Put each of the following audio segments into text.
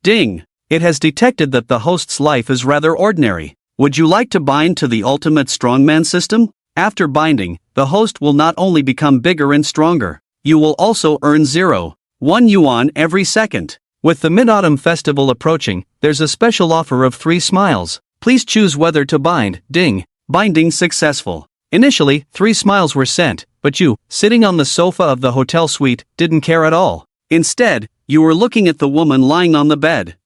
Ding! It has detected that the host's life is rather ordinary. Would you like to bind to the ultimate strongman system? After binding, the host will not only become bigger and stronger, you will also earn 0.1 yuan every second. With the Mid-Autumn Festival approaching, there's a special offer of 3 smiles. Please choose whether to bind. Ding! Binding successful. Initially, 3 smiles were sent, but you, sitting on the sofa of the hotel suite, didn't care at all. Instead, you were looking at the woman lying on the bed.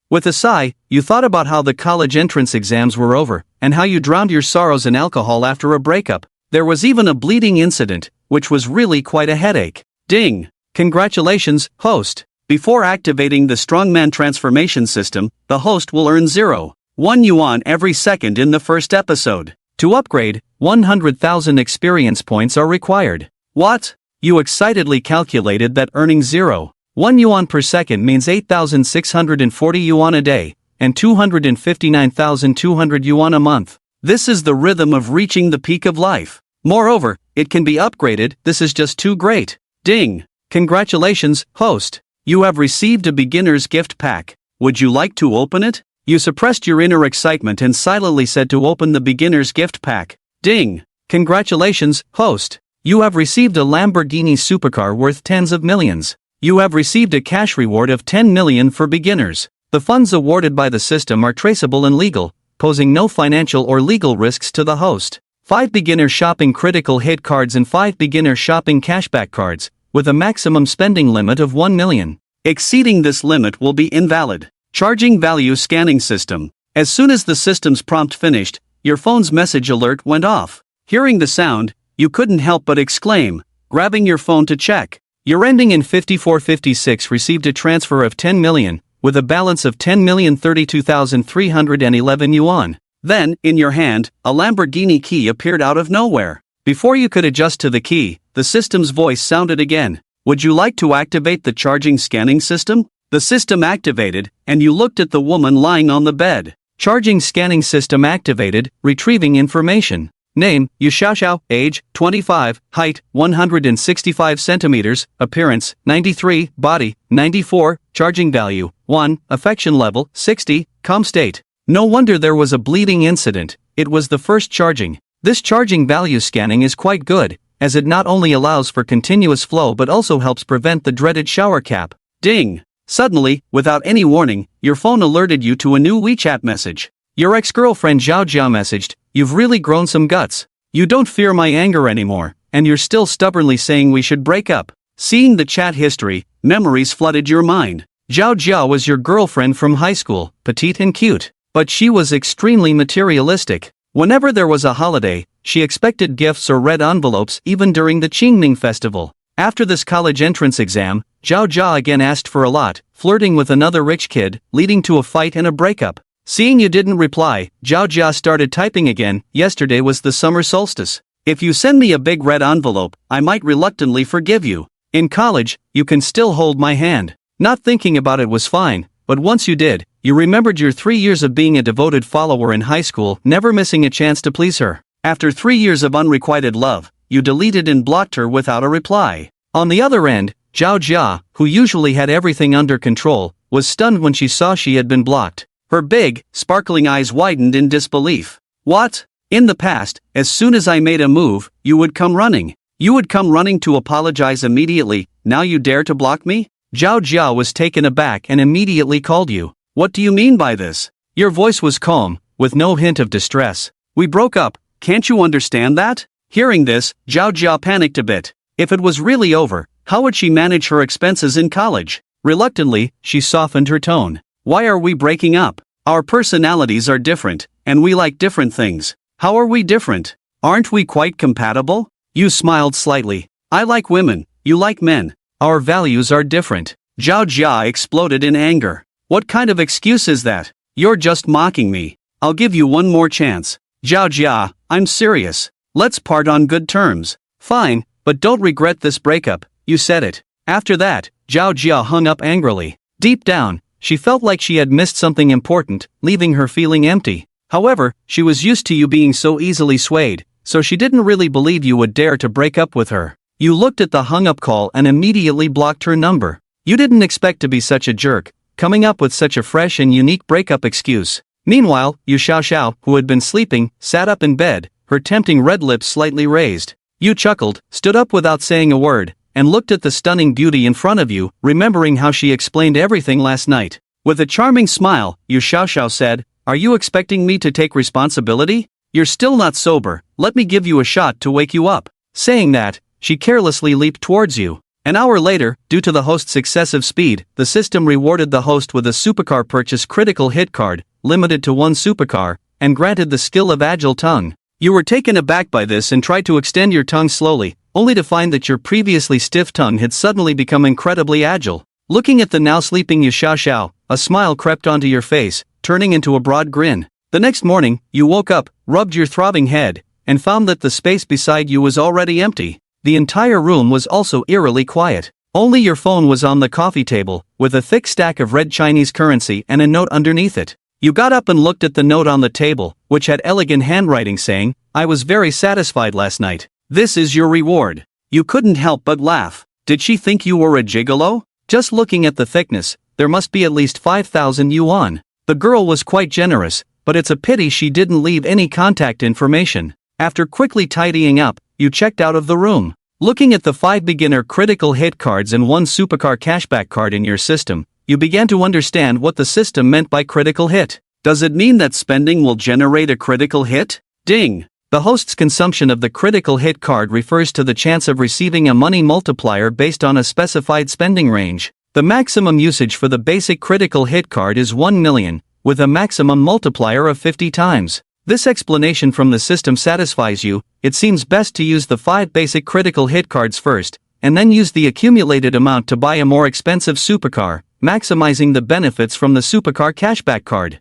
With a sigh, you thought about how the college entrance exams were over, and how you drowned your sorrows in alcohol after a breakup. There was even a bleeding incident, which was really quite a headache. Ding! Congratulations, host! Before activating the strongman transformation system, the host will earn 0.1 yuan every second in the first episode. To upgrade, 100,000 experience points are required. What? You excitedly calculated that earning 0.1 yuan per second means 8,640 yuan a day, and 259,200 yuan a month. This is the rhythm of reaching the peak of life. Moreover, it can be upgraded. This is just too great. Ding! Congratulations, host! You have received a beginner's gift pack. Would you like to open it? You suppressed your inner excitement and silently said to open the beginner's gift pack. Ding! Congratulations, host! You have received a Lamborghini supercar worth tens of millions. You have received a cash reward of 10 million for beginners. The funds awarded by the system are traceable and legal, posing no financial or legal risks to the host. 5 beginner shopping critical hit cards and 5 beginner shopping cashback cards, with a maximum spending limit of 1 million. Exceeding this limit will be invalid. Charging value scanning system. As soon as the system's prompt finished, your phone's message alert went off. Hearing the sound, you couldn't help but exclaim, grabbing your phone to check. Your ending in 5456 received a transfer of 10 million, with a balance of 10,032,311 yuan. Then, in your hand, a Lamborghini key appeared out of nowhere. Before you could adjust to the key, the system's voice sounded again. Would you like to activate the charging scanning system? The system activated, and you looked at the woman lying on the bed. Charging scanning system activated, retrieving information. Name, Yu Xiaoxiao, age, 25, height, 165 centimeters, appearance, 93, body, 94, charging value, 1, affection level, 60, calm state. No wonder there was a bleeding incident, it was the first charging. This charging value scanning is quite good, as it not only allows for continuous flow but also helps prevent the dreaded shower cap. Ding! Suddenly, without any warning, your phone alerted you to a new WeChat message. Your ex-girlfriend Zhao Jia messaged, "You've really grown some guts. You don't fear my anger anymore, and you're still stubbornly saying we should break up." Seeing the chat history, memories flooded your mind. Zhao Jia was your girlfriend from high school, petite and cute, but she was extremely materialistic. Whenever there was a holiday, she expected gifts or red envelopes even during the Qingming festival. After this college entrance exam, Zhao Jia again asked for a lot, flirting with another rich kid, leading to a fight and a breakup. Seeing you didn't reply, Zhao Jia started typing again. Yesterday was the summer solstice. If you send me a big red envelope, I might reluctantly forgive you. In college, you can still hold my hand. Not thinking about it was fine, but once you did, you remembered your 3 years of being a devoted follower in high school, never missing a chance to please her. After 3 years of unrequited love, you deleted and blocked her without a reply. On the other end, Zhao Jia, who usually had everything under control, was stunned when she saw she had been blocked. Her big, sparkling eyes widened in disbelief. What? In the past, as soon as I made a move, you would come running. You would come running to apologize immediately. Now you dare to block me? Zhao Jia was taken aback and immediately called you. What do you mean by this? Your voice was calm, with no hint of distress. We broke up, can't you understand that? Hearing this, Zhao Jia panicked a bit. If it was really over, how would she manage her expenses in college? Reluctantly, she softened her tone. Why are we breaking up? Our personalities are different, and we like different things. How are we different? Aren't we quite compatible? You smiled slightly. I like women, you like men. Our values are different. Zhao Jia exploded in anger. What kind of excuse is that? You're just mocking me. I'll give you one more chance. Zhao Jia, I'm serious. Let's part on good terms. Fine, but don't regret this breakup. You said it. After that, Zhao Jia hung up angrily. Deep down, she felt like she had missed something important, leaving her feeling empty. However, she was used to you being so easily swayed, so she didn't really believe you would dare to break up with her. You looked at the hung-up call and immediately blocked her number. You didn't expect to be such a jerk, coming up with such a fresh and unique breakup excuse. Meanwhile, Yu Xiaoxiao, who had been sleeping, sat up in bed, her tempting red lips slightly raised. You chuckled, stood up without saying a word, and looked at the stunning beauty in front of you, remembering how she explained everything last night. With a charming smile, Yu Xiaoxiao said, "Are you expecting me to take responsibility? You're still not sober, let me give you a shot to wake you up." Saying that, she carelessly leaped towards you. An hour later, due to the host's excessive speed, the system rewarded the host with a supercar purchase critical hit card, limited to one supercar, and granted the skill of agile tongue. You were taken aback by this and tried to extend your tongue slowly, only to find that your previously stiff tongue had suddenly become incredibly agile. Looking at the now sleeping Yu Xiaoxiao, a smile crept onto your face, turning into a broad grin. The next morning, you woke up, rubbed your throbbing head, and found that the space beside you was already empty. The entire room was also eerily quiet. Only your phone was on the coffee table, with a thick stack of red Chinese currency and a note underneath it. You got up and looked at the note on the table, which had elegant handwriting saying, "I was very satisfied last night. This is your reward." You couldn't help but laugh. Did she think you were a gigolo? Just looking at the thickness, there must be at least 5,000 yuan. The girl was quite generous, but it's a pity she didn't leave any contact information. After quickly tidying up, you checked out of the room. Looking at the 5 beginner critical hit cards and 1 supercar cashback card in your system, you began to understand what the system meant by critical hit. Does it mean that spending will generate a critical hit? Ding! The host's consumption of the critical hit card refers to the chance of receiving a money multiplier based on a specified spending range. The maximum usage for the basic critical hit card is 1 million, with a maximum multiplier of 50 times. This explanation from the system satisfies you. It seems best to use the 5 basic critical hit cards first, and then use the accumulated amount to buy a more expensive supercar, maximizing the benefits from the supercar cashback card.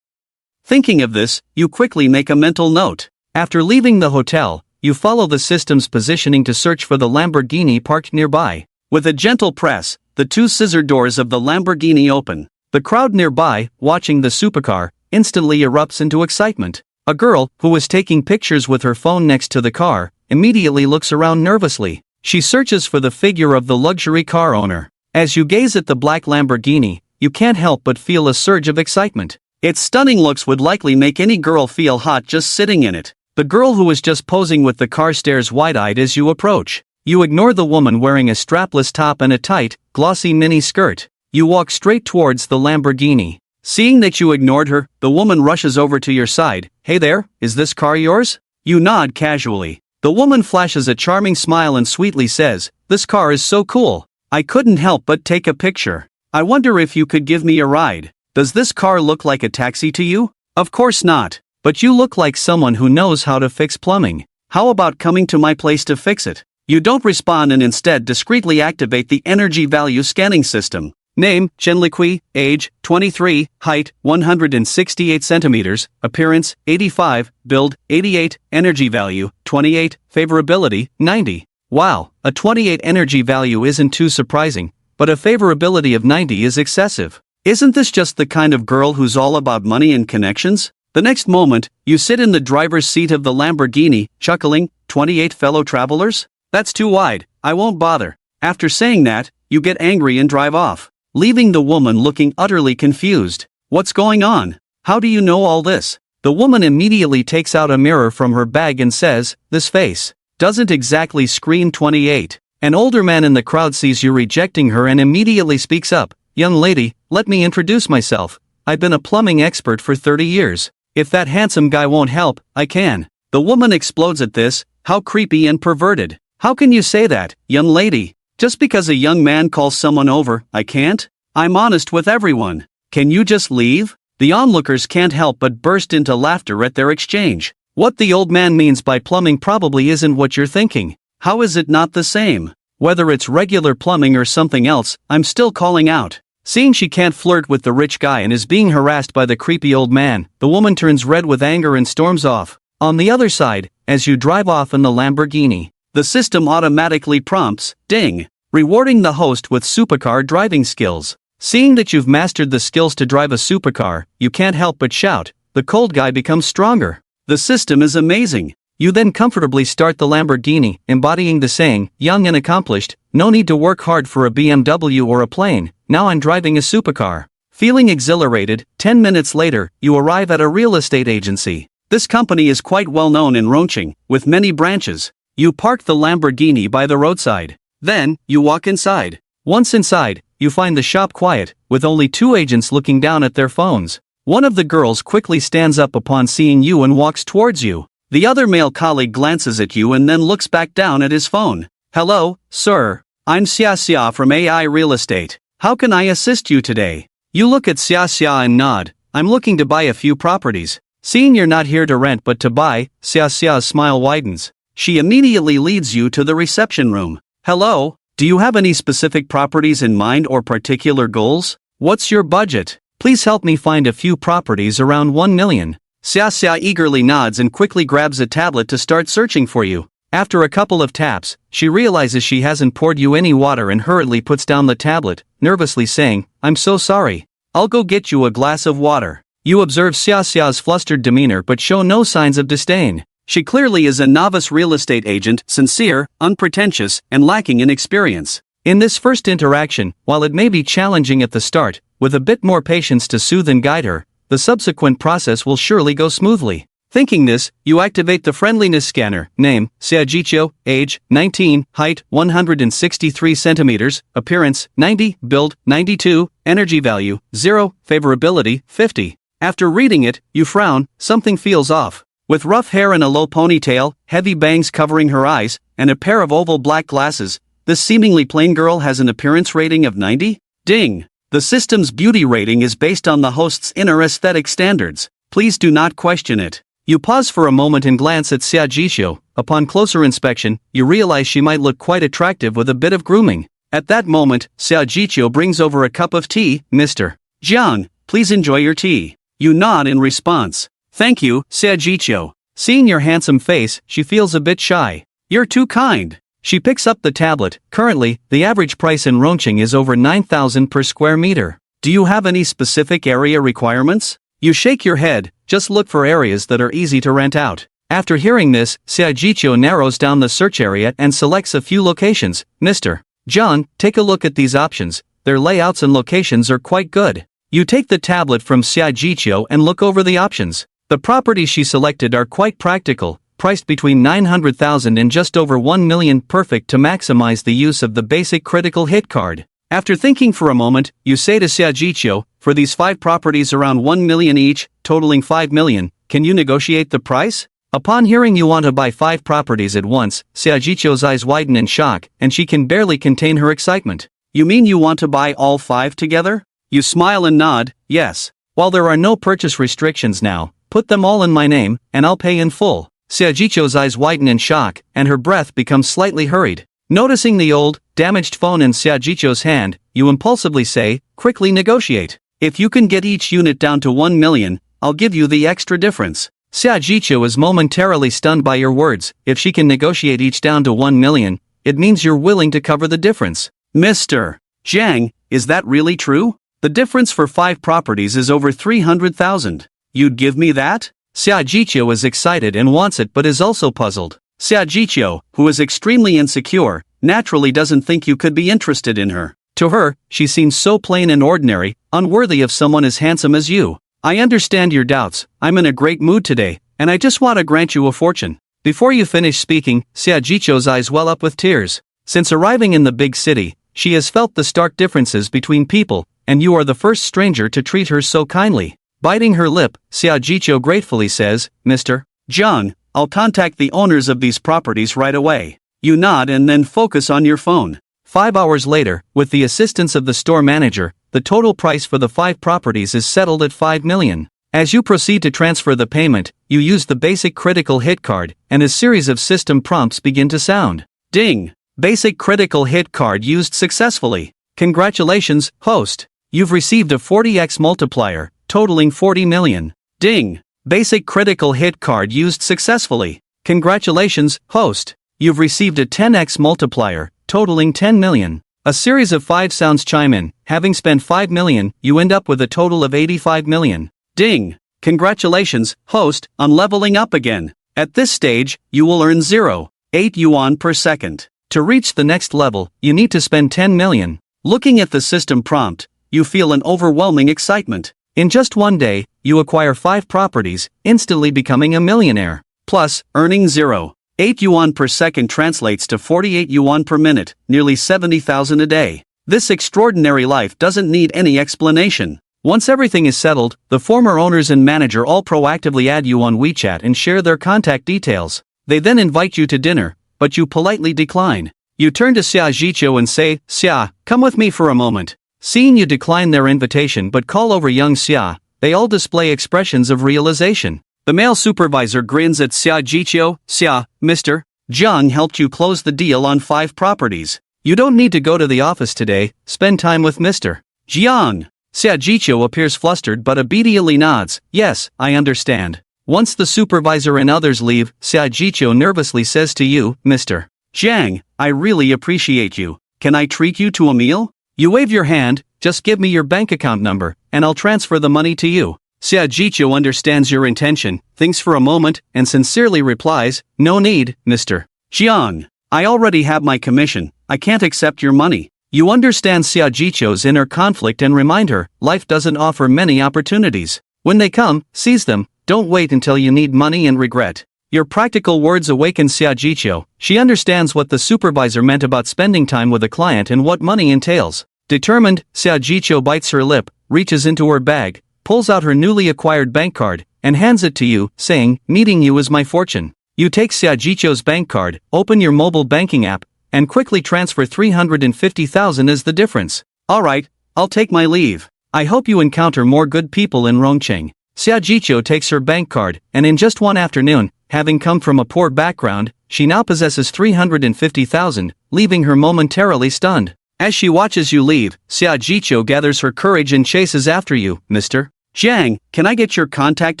Thinking of this, you quickly make a mental note. After leaving the hotel, you follow the system's positioning to search for the Lamborghini parked nearby. With a gentle press, the 2 scissor doors of the Lamborghini open. The crowd nearby, watching the supercar, instantly erupts into excitement. A girl, who was taking pictures with her phone next to the car, immediately looks around nervously. She searches for the figure of the luxury car owner. As you gaze at the black Lamborghini, you can't help but feel a surge of excitement. Its stunning looks would likely make any girl feel hot just sitting in it. The girl who was just posing with the car stares wide-eyed as you approach. You ignore the woman wearing a strapless top and a tight, glossy mini skirt. You walk straight towards the Lamborghini. Seeing that you ignored her, the woman rushes over to your side. "Hey there, is this car yours?" You nod casually. The woman flashes a charming smile and sweetly says, "This car is so cool. I couldn't help but take a picture. I wonder if you could give me a ride. Does this car look like a taxi to you?" "Of course not. But you look like someone who knows how to fix plumbing. How about coming to my place to fix it?" You don't respond and instead discreetly activate the energy value scanning system. Name, Chen Liqui, age, 23, height, 168 centimeters, appearance, 85, build, 88, energy value, 28, favorability, 90. Wow, a 28 energy value isn't too surprising, but a favorability of 90 is excessive. Isn't this just the kind of girl who's all about money and connections? The next moment, you sit in the driver's seat of the Lamborghini, chuckling, 28 fellow travelers? That's too wide, I won't bother. After saying that, you get angry and drive off, leaving the woman looking utterly confused. What's going on? How do you know all this? The woman immediately takes out a mirror from her bag and says, "This face doesn't exactly scream 28. An older man in the crowd sees you rejecting her and immediately speaks up. "Young lady, let me introduce myself. I've been a plumbing expert for 30 years. If that handsome guy won't help, I can." The woman explodes at this. How creepy and perverted. How can you say that, young lady? Just because a young man calls someone over, I can't? I'm honest with everyone. Can you just leave? The onlookers can't help but burst into laughter at their exchange. What the old man means by plumbing probably isn't what you're thinking. How is it not the same? Whether it's regular plumbing or something else, I'm still calling out. Seeing she can't flirt with the rich guy and is being harassed by the creepy old man, the woman turns red with anger and storms off. On the other side, as you drive off in the Lamborghini, the system automatically prompts, "Ding," rewarding the host with supercar driving skills. Seeing that you've mastered the skills to drive a supercar, you can't help but shout. The cold guy becomes stronger. The system is amazing. You then comfortably start the Lamborghini, embodying the saying, "Young and accomplished, no need to work hard for a BMW or a plane, now I'm driving a supercar." Feeling exhilarated, 10 minutes later, you arrive at a real estate agency. This company is quite well known in Rongcheng, with many branches. You park the Lamborghini by the roadside. Then, you walk inside. Once inside, you find the shop quiet, with only 2 agents looking down at their phones. One of the girls quickly stands up upon seeing you and walks towards you. The other male colleague glances at you and then looks back down at his phone. Hello, sir. I'm Xia from AI Real Estate. How can I assist you today? You look at Xia and nod. I'm looking to buy a few properties. Seeing you're not here to rent but to buy, Xia's smile widens. She immediately leads you to the reception room. Hello, do you have any specific properties in mind or particular goals? What's your budget? Please help me find a few properties around 1 million. Xia eagerly nods and quickly grabs a tablet to start searching for you. After a couple of taps, she realizes she hasn't poured you any water and hurriedly puts down the tablet, nervously saying, I'm so sorry. I'll go get you a glass of water. You observe Xia's flustered demeanor but show no signs of disdain. She clearly is a novice real estate agent, sincere, unpretentious, and lacking in experience. In this first interaction, while it may be challenging at the start, with a bit more patience to soothe and guide her, the subsequent process will surely go smoothly. Thinking this, you activate the friendliness scanner. Name, Xiajiqiu, age, 19, height, 163 centimeters, appearance, 90, build, 92, energy value, 0, favorability, 50. After reading it, you frown, something feels off. With rough hair and a low ponytail, heavy bangs covering her eyes, and a pair of oval black glasses, this seemingly plain girl has an appearance rating of 90? Ding! The system's beauty rating is based on the host's inner aesthetic standards. Please do not question it. You pause for a moment and glance at Xiajiqiu. Upon closer inspection, you realize she might look quite attractive with a bit of grooming. At that moment, Xiajiqiu brings over a cup of tea. Mr. Jiang, please enjoy your tea. You nod in response. Thank you, Xiajiqiu. Seeing your handsome face, she feels a bit shy. You're too kind. She picks up the tablet. Currently, the average price in Rongcheng is over 9,000 per square meter. Do you have any specific area requirements? You shake your head. Just look for areas that are easy to rent out. After hearing this, Xiajiqiu narrows down the search area and selects a few locations. Mr. John, take a look at these options. Their layouts and locations are quite good. You take the tablet from Xiajiqiu and look over the options. The properties she selected are quite practical, priced between 900,000 and just over 1 million, perfect to maximize the use of the basic critical hit card. After thinking for a moment, you say to Xiajiqiu, for these 5 properties around 1 million each, totaling 5 million, can you negotiate the price? Upon hearing you want to buy 5 properties at once, Xiajiqiu's eyes widen in shock, and she can barely contain her excitement. You mean you want to buy all 5 together? You smile and nod, yes. While there are no purchase restrictions now, put them all in my name, and I'll pay in full. Xiajiqiu's eyes widen in shock, and her breath becomes slightly hurried. Noticing the old, damaged phone in Xiajiqiu's hand, you impulsively say, quickly negotiate. If you can get each unit down to 1 million, I'll give you the extra difference. Xiajiqiu is momentarily stunned by your words. If she can negotiate each down to 1 million, it means you're willing to cover the difference. Mr. Zhang, is that really true? The difference for 5 properties is over 300,000. You'd give me that? Xiajiqiu is excited and wants it but is also puzzled. Xiajiqiu, who is extremely insecure, naturally doesn't think you could be interested in her. To her, she seems so plain and ordinary, unworthy of someone as handsome as you. I understand your doubts. I'm in a great mood today, and I just want to grant you a fortune. Before you finish speaking, Xiajiqiu's eyes well up with tears. Since arriving in the big city, she has felt the stark differences between people, and you are the first stranger to treat her so kindly. Biting her lip, Xiajiqiu gratefully says, Mr. Zhang, I'll contact the owners of these properties right away. You nod and then focus on your phone. 5 hours later, with the assistance of the store manager, the total price for the 5 properties is settled at 5 million. As you proceed to transfer the payment, you use the basic critical hit card, and a series of system prompts begin to sound. Ding! Basic critical hit card used successfully. Congratulations, host. You've received a 40x multiplier, totaling 40 million. Ding! Basic critical hit card used successfully. Congratulations, host. You've received a 10x multiplier, totaling 10 million. A series of 5 sounds chime in. Having spent 5 million, you end up with a total of 85 million. Ding! Congratulations, host, on leveling up again. At this stage, you will earn 0.8 yuan per second. To reach the next level, you need to spend 10 million. Looking at the system prompt, you feel an overwhelming excitement. In just one day, you acquire 5 properties, instantly becoming a millionaire. Plus, earning 0.8 yuan per second translates to 48 yuan per minute, nearly 70,000 a day. This extraordinary life doesn't need any explanation. Once everything is settled, the former owners and manager all proactively add you on WeChat and share their contact details. They then invite you to dinner, but you politely decline. You turn to Xia Jiqiu and say, "Xia, come with me for a moment." Seeing you decline their invitation but call over young Xia, they all display expressions of realization. The male supervisor grins at Xia Jiqiu. "Xia, Mr. Zhang helped you close the deal on 5 properties. You don't need to go to the office today, spend time with Mr. Jiang." Xia Jiqiu appears flustered but obediently nods. "Yes, I understand." Once the supervisor and others leave, Xia Jiqiu nervously says to you, "Mr. Zhang, I really appreciate you. Can I treat you to a meal?" You wave your hand, "Just give me your bank account number, and I'll transfer the money to you." Xia Jiqiu understands your intention, thinks for a moment, and sincerely replies, "No need, Mr. Jiang. I already have my commission, I can't accept your money." You understand Xia Jiqiu's inner conflict and remind her, life doesn't offer many opportunities. When they come, seize them, don't wait until you need money and regret. Your practical words awaken Xia Jiqiu. She understands what the supervisor meant about spending time with a client and what money entails. Determined, Xia Jiqiu bites her lip, reaches into her bag, pulls out her newly acquired bank card, and hands it to you, saying, "Meeting you is my fortune." You take Xia Jiqiu's bank card, open your mobile banking app, and quickly transfer 350,000 as the difference. "Alright, I'll take my leave. I hope you encounter more good people in Rongqing." Xia Jiqiu takes her bank card, and in just one afternoon, having come from a poor background, she now possesses 350,000, leaving her momentarily stunned. As she watches you leave, Xia Jiqiu gathers her courage and chases after you. "Mr. Zhang, can I get your contact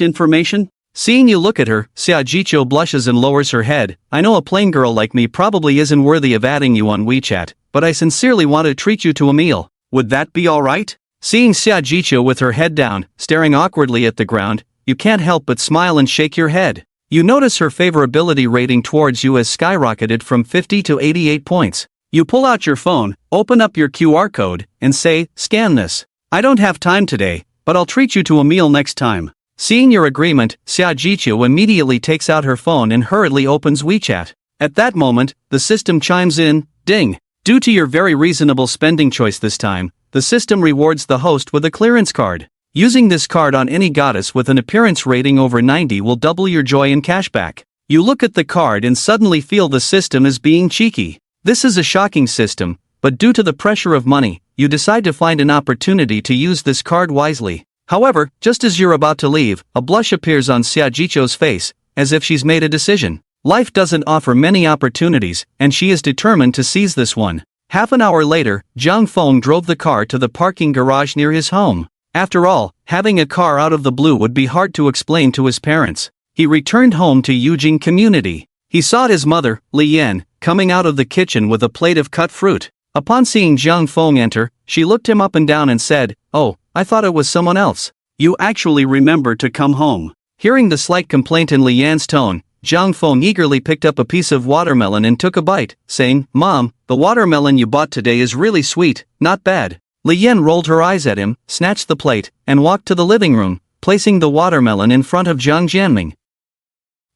information?" Seeing you look at her, Xia Jiqiu blushes and lowers her head. "I know a plain girl like me probably isn't worthy of adding you on WeChat, but I sincerely want to treat you to a meal. Would that be alright?" Seeing Xia Jiqiu with her head down, staring awkwardly at the ground, you can't help but smile and shake your head. You notice her favorability rating towards you has skyrocketed from 50 to 88 points. You pull out your phone, open up your QR code, and say, "Scan this. I don't have time today, but I'll treat you to a meal next time." Seeing your agreement, Xia Jiqiu immediately takes out her phone and hurriedly opens WeChat. At that moment, the system chimes in, "Ding. Due to your very reasonable spending choice this time, the system rewards the host with a clearance card. Using this card on any goddess with an appearance rating over 90 will double your joy and cashback." You look at the card and suddenly feel the system is being cheeky. This is a shocking system, but due to the pressure of money, you decide to find an opportunity to use this card wisely. However, just as you're about to leave, a blush appears on Xia Jiqiu's face, as if she's made a decision. Life doesn't offer many opportunities, and she is determined to seize this one. Half an hour later, Zhang Feng drove the car to the parking garage near his home. After all, having a car out of the blue would be hard to explain to his parents. He returned home to Yujing community. He saw his mother, Li Yan, coming out of the kitchen with a plate of cut fruit. Upon seeing Zhang Feng enter, she looked him up and down and said, "Oh, I thought it was someone else. You actually remembered to come home." Hearing the slight complaint in Li Yan's tone, Zhang Feng eagerly picked up a piece of watermelon and took a bite, saying, "Mom, the watermelon you bought today is really sweet, not bad." Li Yan rolled her eyes at him, snatched the plate, and walked to the living room, placing the watermelon in front of Zhang Jianming.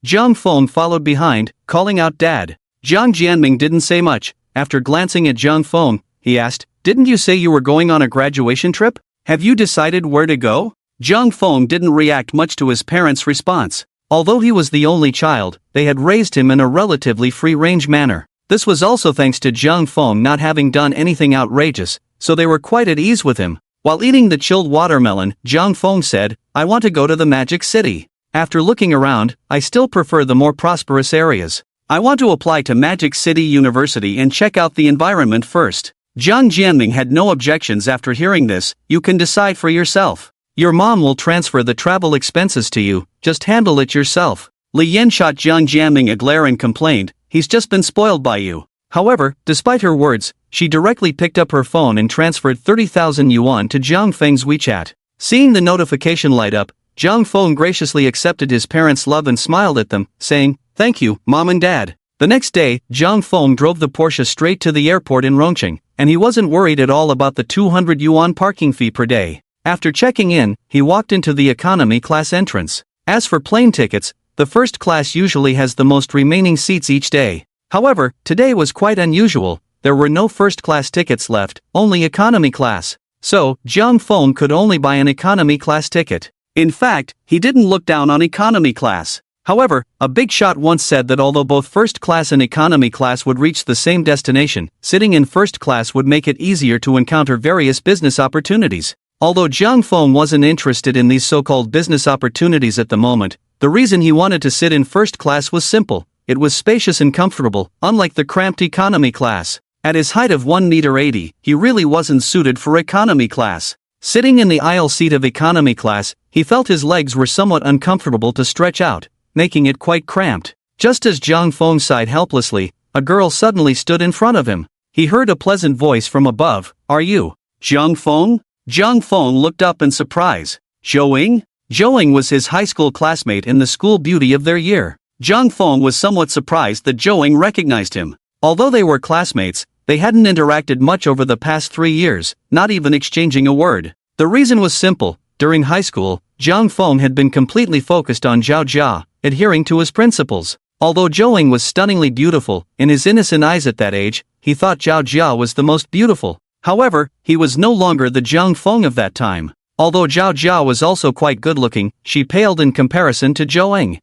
Zhang Feng followed behind, calling out, "Dad." Zhang Jianming didn't say much. After glancing at Zhang Feng, he asked, "Didn't you say you were going on a graduation trip? Have you decided where to go?" Zhang Feng didn't react much to his parents' response. Although he was the only child, they had raised him in a relatively free-range manner. This was also thanks to Zhang Feng not having done anything outrageous, so they were quite at ease with him. While eating the chilled watermelon, Zhang Feng said, "I want to go to the Magic City. After looking around, I still prefer the more prosperous areas. I want to apply to Magic City University and check out the environment first." Zhang Jianming had no objections after hearing this. "You can decide for yourself. Your mom will transfer the travel expenses to you, just handle it yourself." Li Yan shot Zhang Jianming a glare and complained, "He's just been spoiled by you." However, despite her words, she directly picked up her phone and transferred 30,000 yuan to Zhang Feng's WeChat. Seeing the notification light up, Zhang Feng graciously accepted his parents' love and smiled at them, saying, "Thank you, Mom and Dad." The next day, Zhang Feng drove the Porsche straight to the airport in Rongqing, and he wasn't worried at all about the 200 yuan parking fee per day. After checking in, he walked into the economy class entrance. As for plane tickets, the first class usually has the most remaining seats each day. However, today was quite unusual. There were no first-class tickets left, only economy class. So, Zhang Feng could only buy an economy class ticket. In fact, he didn't look down on economy class. However, a big shot once said that although both first class and economy class would reach the same destination, sitting in first class would make it easier to encounter various business opportunities. Although Zhang Feng wasn't interested in these so-called business opportunities at the moment, the reason he wanted to sit in first class was simple. It was spacious and comfortable, unlike the cramped economy class. At his height of 1.80 m, he really wasn't suited for economy class. Sitting in the aisle seat of economy class, he felt his legs were somewhat uncomfortable to stretch out, making it quite cramped. Just as Zhang Feng sighed helplessly, a girl suddenly stood in front of him. He heard a pleasant voice from above. "Are you Zhang Feng?" Zhang Feng looked up in surprise. Zhou? Zhou was his high school classmate and the school beauty of their year. Zhang Feng was somewhat surprised that Zhou recognized him. Although they were classmates, they hadn't interacted much over the past 3 years, not even exchanging a word. The reason was simple. During high school, Zhang Feng had been completely focused on Zhao Jia, adhering to his principles. Although Zhou was stunningly beautiful, in his innocent eyes at that age, he thought Zhao Jia was the most beautiful. However, he was no longer the Zhang Feng of that time. Although Zhao Jia was also quite good-looking, she paled in comparison to Zhou.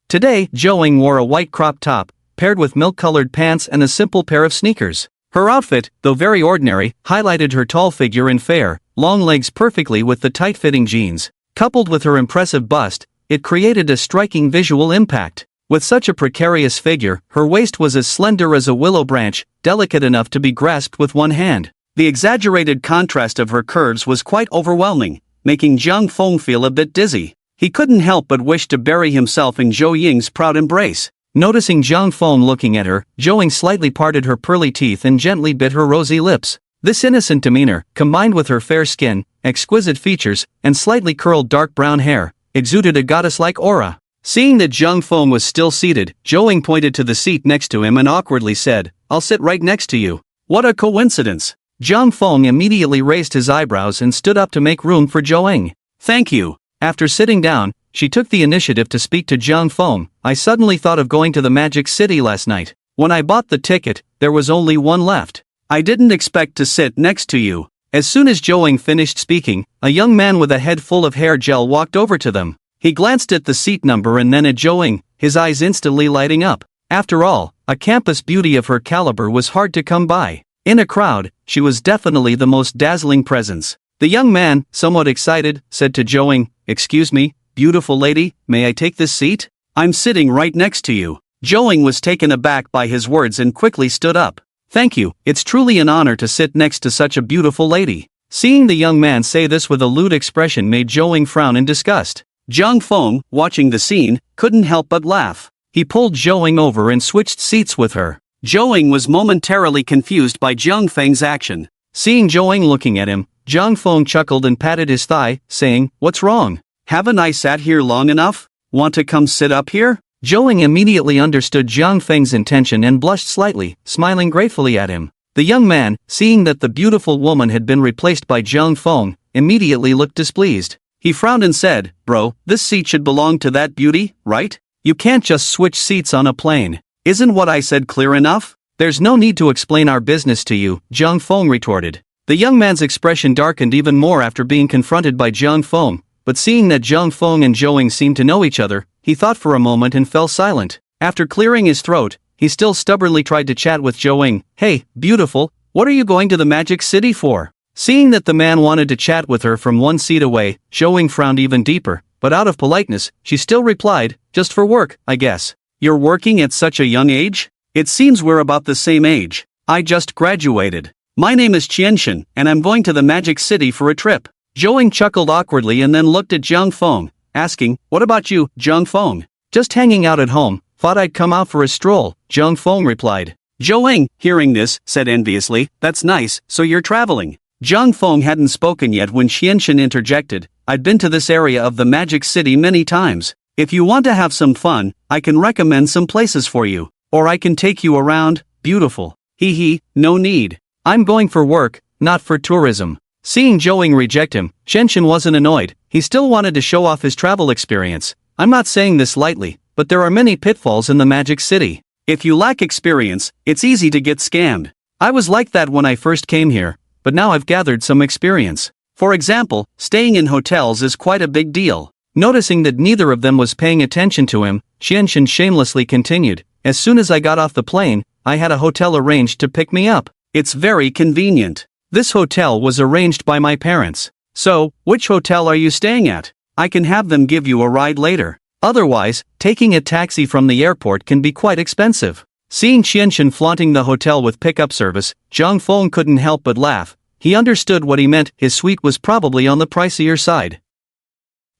Today, Zhou wore a white crop top, paired with milk-colored pants and a simple pair of sneakers. Her outfit, though very ordinary, highlighted her tall figure and fair, long legs perfectly with the tight-fitting jeans. Coupled with her impressive bust, it created a striking visual impact. With such a precarious figure, her waist was as slender as a willow branch, delicate enough to be grasped with one hand. The exaggerated contrast of her curves was quite overwhelming, making Zhang Feng feel a bit dizzy. He couldn't help but wish to bury himself in Zhou Ying's proud embrace. Noticing Zhang Feng looking at her, Zhou slightly parted her pearly teeth and gently bit her rosy lips. This innocent demeanor, combined with her fair skin, exquisite features, and slightly curled dark brown hair, exuded a goddess-like aura. Seeing that Zhang Feng was still seated, Zhou pointed to the seat next to him and awkwardly said, "I'll sit right next to you." What a coincidence! Zhang Feng immediately raised his eyebrows and stood up to make room for Zhou. "Thank you." After sitting down, she took the initiative to speak to Zhang Feng. "I suddenly thought of going to the Magic City last night. When I bought the ticket, there was only one left. I didn't expect to sit next to you." As soon as Zhou finished speaking, a young man with a head full of hair gel walked over to them. He glanced at the seat number and then at Zhou, his eyes instantly lighting up. After all, a campus beauty of her caliber was hard to come by. In a crowd, she was definitely the most dazzling presence. The young man, somewhat excited, said to Zhou, "Excuse me, beautiful lady, may I take this seat? I'm sitting right next to you." Zhou was taken aback by his words and quickly stood up. "Thank you, it's truly an honor to sit next to such a beautiful lady." Seeing the young man say this with a lewd expression made Zhou frown in disgust. Zhang Feng, watching the scene, couldn't help but laugh. He pulled Zhou over and switched seats with her. Zhou was momentarily confused by Zhang Feng's action. Seeing Zhou looking at him, Zhang Feng chuckled and patted his thigh, saying, "What's wrong? Haven't I sat here long enough? Want to come sit up here?" Zhou immediately understood Zhang Feng's intention and blushed slightly, smiling gratefully at him. The young man, seeing that the beautiful woman had been replaced by Zhang Feng, immediately looked displeased. He frowned and said, "Bro, this seat should belong to that beauty, right? You can't just switch seats on a plane. Isn't what I said clear enough?" "There's no need to explain our business to you," Zhang Feng retorted. The young man's expression darkened even more after being confronted by Zhang Feng, but seeing that Zhang Feng and Zhou seemed to know each other, he thought for a moment and fell silent. After clearing his throat, he still stubbornly tried to chat with Zhou. "Hey, beautiful, what are you going to the Magic City for?" Seeing that the man wanted to chat with her from one seat away, Zhou frowned even deeper, but out of politeness, she still replied, "Just for work, I guess." "You're working at such a young age? It seems we're about the same age. I just graduated. My name is Qianshan, and I'm going to the Magic City for a trip." Zhou chuckled awkwardly and then looked at Zhang Feng, asking, "What about you, Zhang Feng?" "Just hanging out at home, thought I'd come out for a stroll," Zhang Feng replied. Zhou, hearing this, said enviously, "That's nice, so you're traveling." Zhang Feng hadn't spoken yet when Qianshan interjected, "I'd been to this area of the Magic City many times. If you want to have some fun, I can recommend some places for you." Or I can take you around, beautiful. Hee, no need. I'm going for work, not for tourism. Seeing Zhou reject him, Chen wasn't annoyed, he still wanted to show off his travel experience. I'm not saying this lightly, but there are many pitfalls in the Magic City. If you lack experience, it's easy to get scammed. I was like that when I first came here, but now I've gathered some experience. For example, staying in hotels is quite a big deal. Noticing that neither of them was paying attention to him, Qianxin shamelessly continued, as soon as I got off the plane, I had a hotel arranged to pick me up. It's very convenient. This hotel was arranged by my parents. So, which hotel are you staying at? I can have them give you a ride later. Otherwise, taking a taxi from the airport can be quite expensive. Seeing Qianxin flaunting the hotel with pickup service, Zhang Feng couldn't help but laugh. He understood what he meant, his suite was probably on the pricier side.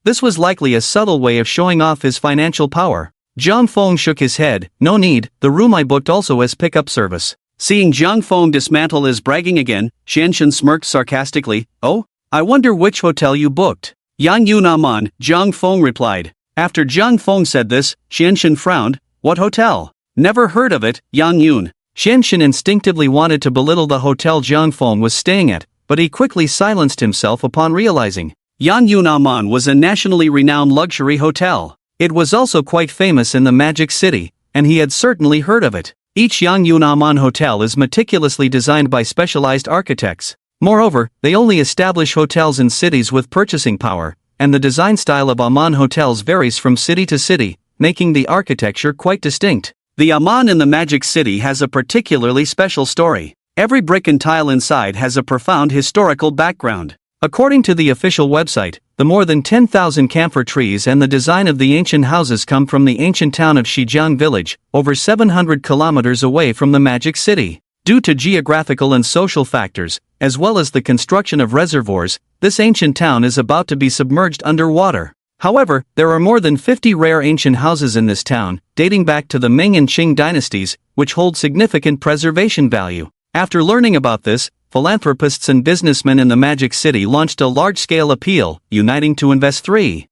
This was likely a subtle way of showing off his financial power. Zhang Feng shook his head, no need, the room I booked also has pickup service. Seeing Zhang Feng dismantle his bragging again, Qianxin smirked sarcastically, oh? I wonder which hotel you booked. Yang Yun Aman, Zhang Feng replied. After Zhang Feng said this, Qianxin frowned, what hotel? Never heard of it, Yang Yun. Qianxin instinctively wanted to belittle the hotel Zhang Feng was staying at, but he quickly silenced himself upon realizing. Yang Yun Aman was a nationally renowned luxury hotel. It was also quite famous in the Magic City, and he had certainly heard of it. Each Yang Yun Aman hotel is meticulously designed by specialized architects. Moreover, they only establish hotels in cities with purchasing power, and the design style of Aman hotels varies from city to city, making the architecture quite distinct. The Aman in the Magic City has a particularly special story. Every brick and tile inside has a profound historical background. According to the official website, the more than 10,000 camphor trees and the design of the ancient houses come from the ancient town of Shijiang Village, over 700 kilometers away from the Magic City. Due to geographical and social factors, as well as the construction of reservoirs, this ancient town is about to be submerged underwater. However, there are more than 50 rare ancient houses in this town, dating back to the Ming and Qing dynasties, which hold significant preservation value. After learning about this, philanthropists and businessmen in the Magic City launched a large-scale appeal, uniting to invest $3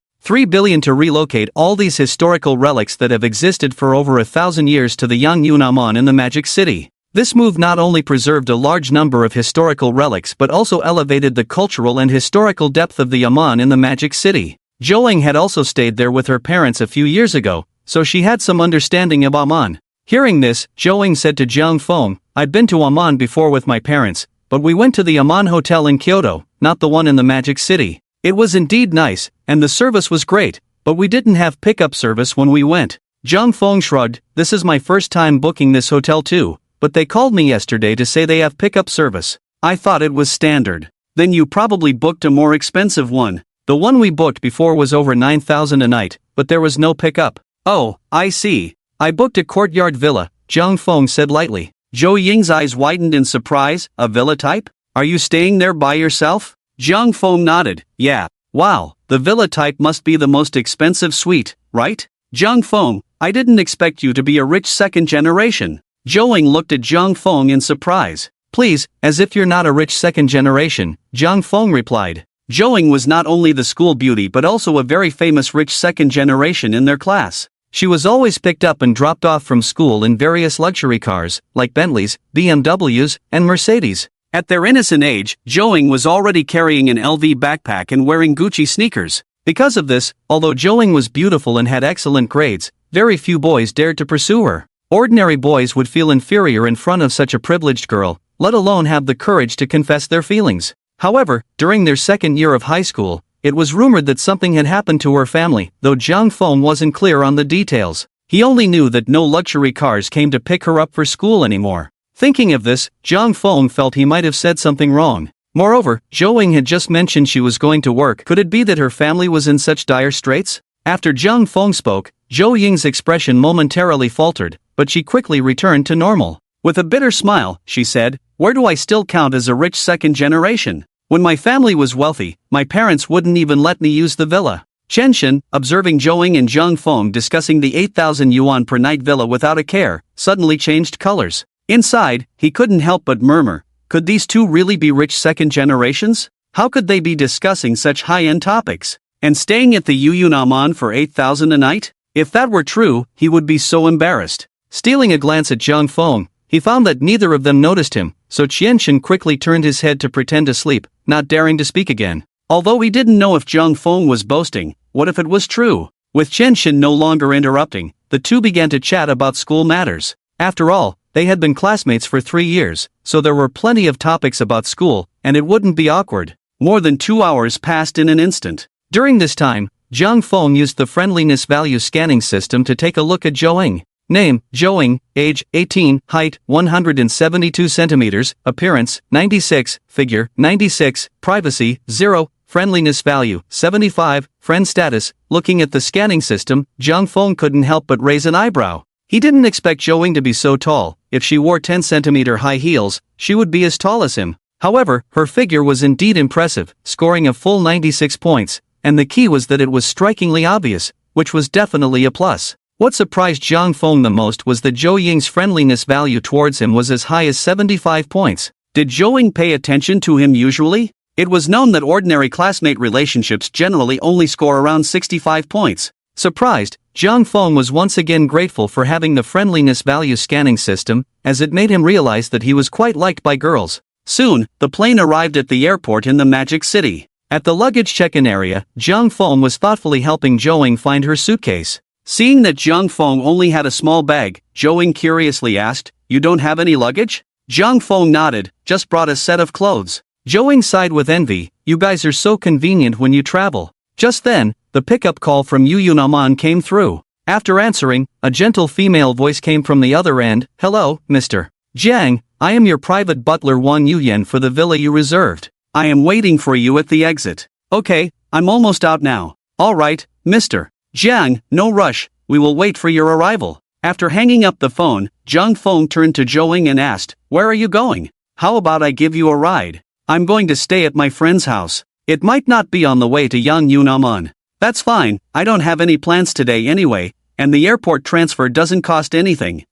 billion to relocate all these historical relics that have existed for over 1,000 years to the Yang Yun Aman in the Magic City. This move not only preserved a large number of historical relics but also elevated the cultural and historical depth of the Aman in the Magic City. Zhou had also stayed there with her parents a few years ago, so she had some understanding of Aman. Hearing this, Zhou said to Zhang Feng, I'd been to Aman before with my parents, but we went to the Aman Hotel in Kyoto, not the one in the Magic City. It was indeed nice, and the service was great, but we didn't have pickup service when we went. Zhang Feng shrugged, this is my first time booking this hotel too, but they called me yesterday to say they have pickup service. I thought it was standard. Then you probably booked a more expensive one. The one we booked before was over 9,000 a night, but there was no pickup. Oh, I see. I booked a courtyard villa, Zhang Feng said lightly. Zhou Ying's eyes widened in surprise, a villa type? Are you staying there by yourself? Zhang Feng nodded, yeah. Wow, the villa type must be the most expensive suite, right? Zhang Feng, I didn't expect you to be a rich second generation. Zhou Ying looked at Zhang Feng in surprise. Please, as if you're not a rich second generation, Zhang Feng replied. Zhou Ying was not only the school beauty but also a very famous rich second generation in their class. She was always picked up and dropped off from school in various luxury cars, like Bentleys, BMWs, and Mercedes. At their innocent age, Zhou Ying was already carrying an LV backpack and wearing Gucci sneakers. Because of this, although Zhou Ying was beautiful and had excellent grades, very few boys dared to pursue her. Ordinary boys would feel inferior in front of such a privileged girl, let alone have the courage to confess their feelings. However, during their second year of high school, it was rumored that something had happened to her family, though Zhang Feng wasn't clear on the details. He only knew that no luxury cars came to pick her up for school anymore. Thinking of this, Zhang Feng felt he might have said something wrong. Moreover, Zhou Ying had just mentioned she was going to work. Could it be that her family was in such dire straits? After Zhang Feng spoke, Zhou Ying's expression momentarily faltered, but she quickly returned to normal. With a bitter smile, she said, where do I still count as a rich second generation? When my family was wealthy, my parents wouldn't even let me use the villa. Qianxin, observing Zhou Ying and Zhang Feng discussing the 8,000 yuan per night villa without a care, suddenly changed colors. Inside, he couldn't help but murmur, could these two really be rich second generations? How could they be discussing such high-end topics? And staying at the Yuyun Aman for 8,000 a night? If that were true, he would be so embarrassed. Stealing a glance at Zhang Feng, he found that neither of them noticed him, so Qianxin quickly turned his head to pretend to sleep, not daring to speak again. Although he didn't know if Zhang Feng was boasting, what if it was true? With Qianxin no longer interrupting, the two began to chat about school matters. After all, they had been classmates for 3 years, so there were plenty of topics about school, and it wouldn't be awkward. More than 2 hours passed in an instant. During this time, Zhang Feng used the friendliness value scanning system to take a look at Zhou. Name, Zhou, age, 18, height, 172 centimeters, appearance, 96, figure, 96, privacy, 0, friendliness value, 75, friend status. Looking at the scanning system, Zhang Feng couldn't help but raise an eyebrow. He didn't expect Zhou to be so tall. If she wore 10-centimeter high heels, she would be as tall as him. However, her figure was indeed impressive, scoring a full 96 points, and the key was that it was strikingly obvious, which was definitely a plus. What surprised Zhang Feng the most was that Zhou Ying's friendliness value towards him was as high as 75 points. Did Zhou Ying pay attention to him usually? It was known that ordinary classmate relationships generally only score around 65 points. Surprised, Zhang Feng was once again grateful for having the friendliness value scanning system, as it made him realize that he was quite liked by girls. Soon, the plane arrived at the airport in the Magic City. At the luggage check-in area, Zhang Feng was thoughtfully helping Zhou Ying find her suitcase. Seeing that Zhang Feng only had a small bag, Zhou Ying curiously asked, "You don't have any luggage?" Zhang Feng nodded, "Just brought a set of clothes." Zhou Ying sighed with envy, "You guys are so convenient when you travel." Just then, the pickup call from Yu Yunaman came through. After answering, a gentle female voice came from the other end, "Hello, Mr. Jiang, I am your private butler Wang Yuyan for the villa you reserved. I am waiting for you at the exit." "Okay, I'm almost out now." "All right, Mr. Jiang, no rush, we will wait for your arrival." After hanging up the phone, Zhang Feng turned to Zhou Ying and asked, "Where are you going? How about I give you a ride? I'm going to stay at my friend's house. It might not be on the way to Yang Yunaman." "That's fine, I don't have any plans today anyway, and the airport transfer doesn't cost anything."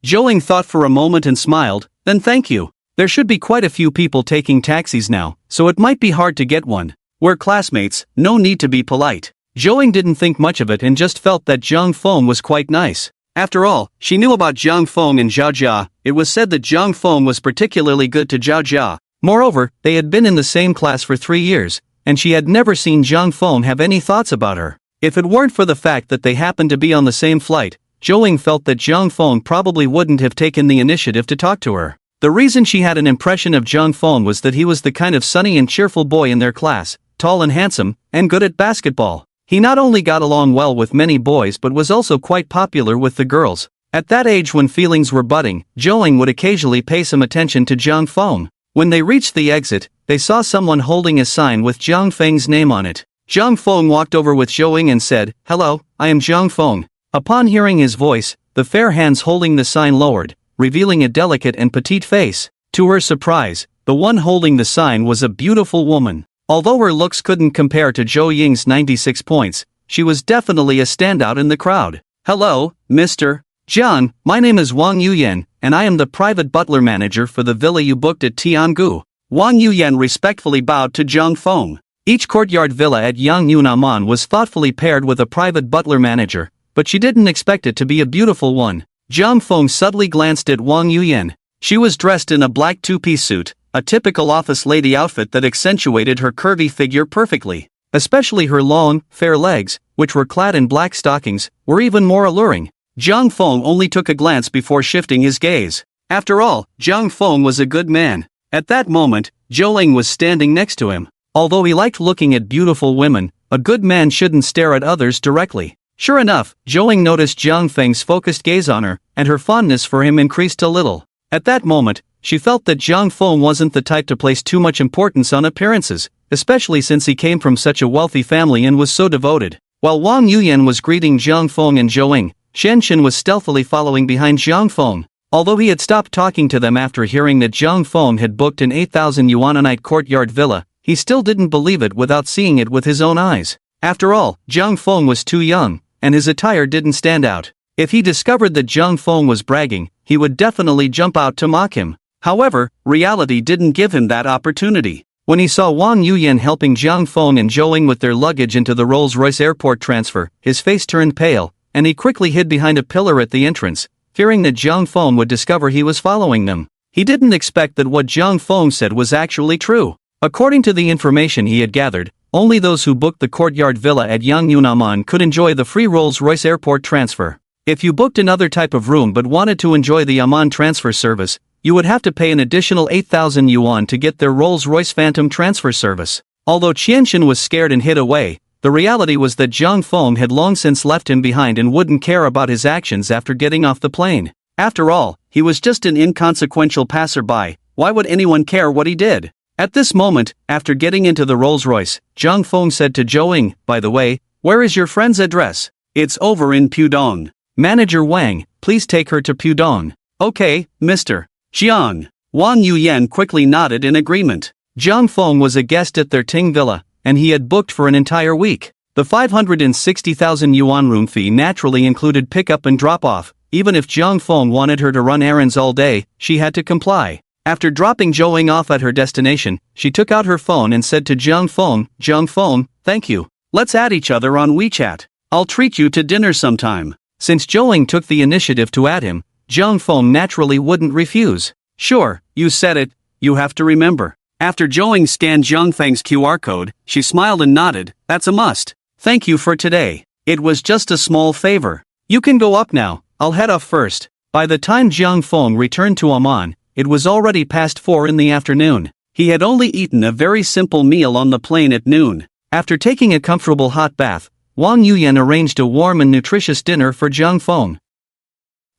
Zhou Ying thought for a moment and smiled, "Then thank you. There should be quite a few people taking taxis now, so it might be hard to get one. We're classmates, no need to be polite." Zhou Ying didn't think much of it and just felt that Zhang Feng was quite nice. After all, she knew about Zhang Feng and Zhao Jia. It was said that Zhang Feng was particularly good to Zhao Jia. Moreover, they had been in the same class for 3 years, and she had never seen Zhang Feng have any thoughts about her. If it weren't for the fact that they happened to be on the same flight, Zhou Ying felt that Zhang Feng probably wouldn't have taken the initiative to talk to her. The reason she had an impression of Zhang Feng was that he was the kind of sunny and cheerful boy in their class, tall and handsome, and good at basketball. He not only got along well with many boys but was also quite popular with the girls. At that age when feelings were budding, Zhou Ying would occasionally pay some attention to Zhang Feng. When they reached the exit, they saw someone holding a sign with Zhang Feng's name on it. Zhang Feng walked over with Zhou Ying and said, "Hello, I am Zhang Feng." Upon hearing his voice, the fair hands holding the sign lowered, revealing a delicate and petite face. To her surprise, the one holding the sign was a beautiful woman. Although her looks couldn't compare to Zhou Ying's 96 points, she was definitely a standout in the crowd. "Hello, Mr. Jiang, my name is Wang Yuyan, and I am the private butler manager for the villa you booked at Tiangu." Wang Yuyan respectfully bowed to Zhang Feng. Each courtyard villa at Yang Yunaman was thoughtfully paired with a private butler manager, but she didn't expect it to be a beautiful one. Zhang Feng subtly glanced at Wang Yuyan. She was dressed in a black two-piece suit, a typical office lady outfit that accentuated her curvy figure perfectly. Especially her long, fair legs, which were clad in black stockings, were even more alluring. Zhang Feng only took a glance before shifting his gaze. After all, Zhang Feng was a good man. At that moment, Zhou Ying was standing next to him. Although he liked looking at beautiful women, a good man shouldn't stare at others directly. Sure enough, Zhou Ying noticed Zhang Feng's focused gaze on her, and her fondness for him increased a little. At that moment, she felt that Zhang Feng wasn't the type to place too much importance on appearances, especially since he came from such a wealthy family and was so devoted. While Wang Yuyan was greeting Zhang Feng and Zhou Ying, Shen was stealthily following behind Zhang Feng. Although he had stopped talking to them after hearing that Zhang Feng had booked an 8,000 yuan a night courtyard villa, he still didn't believe it without seeing it with his own eyes. After all, Zhang Feng was too young, and his attire didn't stand out. If he discovered that Zhang Feng was bragging, he would definitely jump out to mock him. However, reality didn't give him that opportunity. When he saw Wang Yuyan helping Zhang Feng and Zhou Ying with their luggage into the Rolls-Royce airport transfer, his face turned pale, and he quickly hid behind a pillar at the entrance, fearing that Jiang Feng would discover he was following them. He didn't expect that what Jiang Feng said was actually true. According to the information he had gathered, only those who booked the courtyard villa at Yangyun Amman could enjoy the free Rolls-Royce airport transfer. If you booked another type of room but wanted to enjoy the Amman transfer service, you would have to pay an additional 8,000 yuan to get their Rolls-Royce Phantom transfer service. Although Qianxian was scared and hid away, the reality was that Jiang Feng had long since left him behind and wouldn't care about his actions after getting off the plane. After all, he was just an inconsequential passerby. Why would anyone care what he did? At this moment, after getting into the Rolls-Royce, Jiang Feng said to Zhou Ying, "By the way, where is your friend's address?" "It's over in Pudong." "Manager Wang, please take her to Pudong." "Okay, Mr. Jiang." Wang Yuyan quickly nodded in agreement. Jiang Feng was a guest at their Ting villa, and he had booked for an entire week. The 560,000 yuan room fee naturally included pickup and drop-off. Even if Jiang Feng wanted her to run errands all day, she had to comply. After dropping Zhou Ying off at her destination, she took out her phone and said to Jiang Feng, "Thank you. Let's add each other on WeChat. I'll treat you to dinner sometime." Since Zhou Ying took the initiative to add him, Jiang Feng naturally wouldn't refuse. "Sure, you said it, you have to remember." After Zhou Ying scanned Jiang Feng's QR code, she smiled and nodded, "That's a must. Thank you for today. It was just a small favor. You can go up now, I'll head off first." By the time Jiang Feng returned to Amman, it was already past 4 in the afternoon. He had only eaten a very simple meal on the plane at noon. After taking a comfortable hot bath, Wang Yuyan arranged a warm and nutritious dinner for Jiang Feng.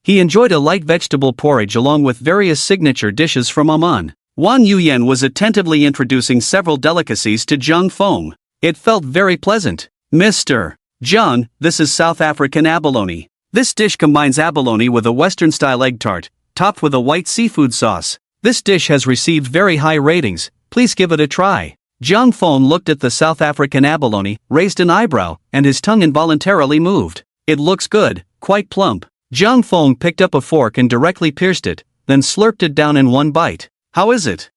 He enjoyed a light vegetable porridge along with various signature dishes from Amman. Wang Yuyan was attentively introducing several delicacies to Jiang Feng. It felt very pleasant. "Mr. Jiang, this is South African abalone. This dish combines abalone with a Western-style egg tart, topped with a white seafood sauce. This dish has received very high ratings, please give it a try." Jiang Feng looked at the South African abalone, raised an eyebrow, and his tongue involuntarily moved. "It looks good, quite plump." Jiang Feng picked up a fork and directly pierced it, then slurped it down in one bite. "How is it?"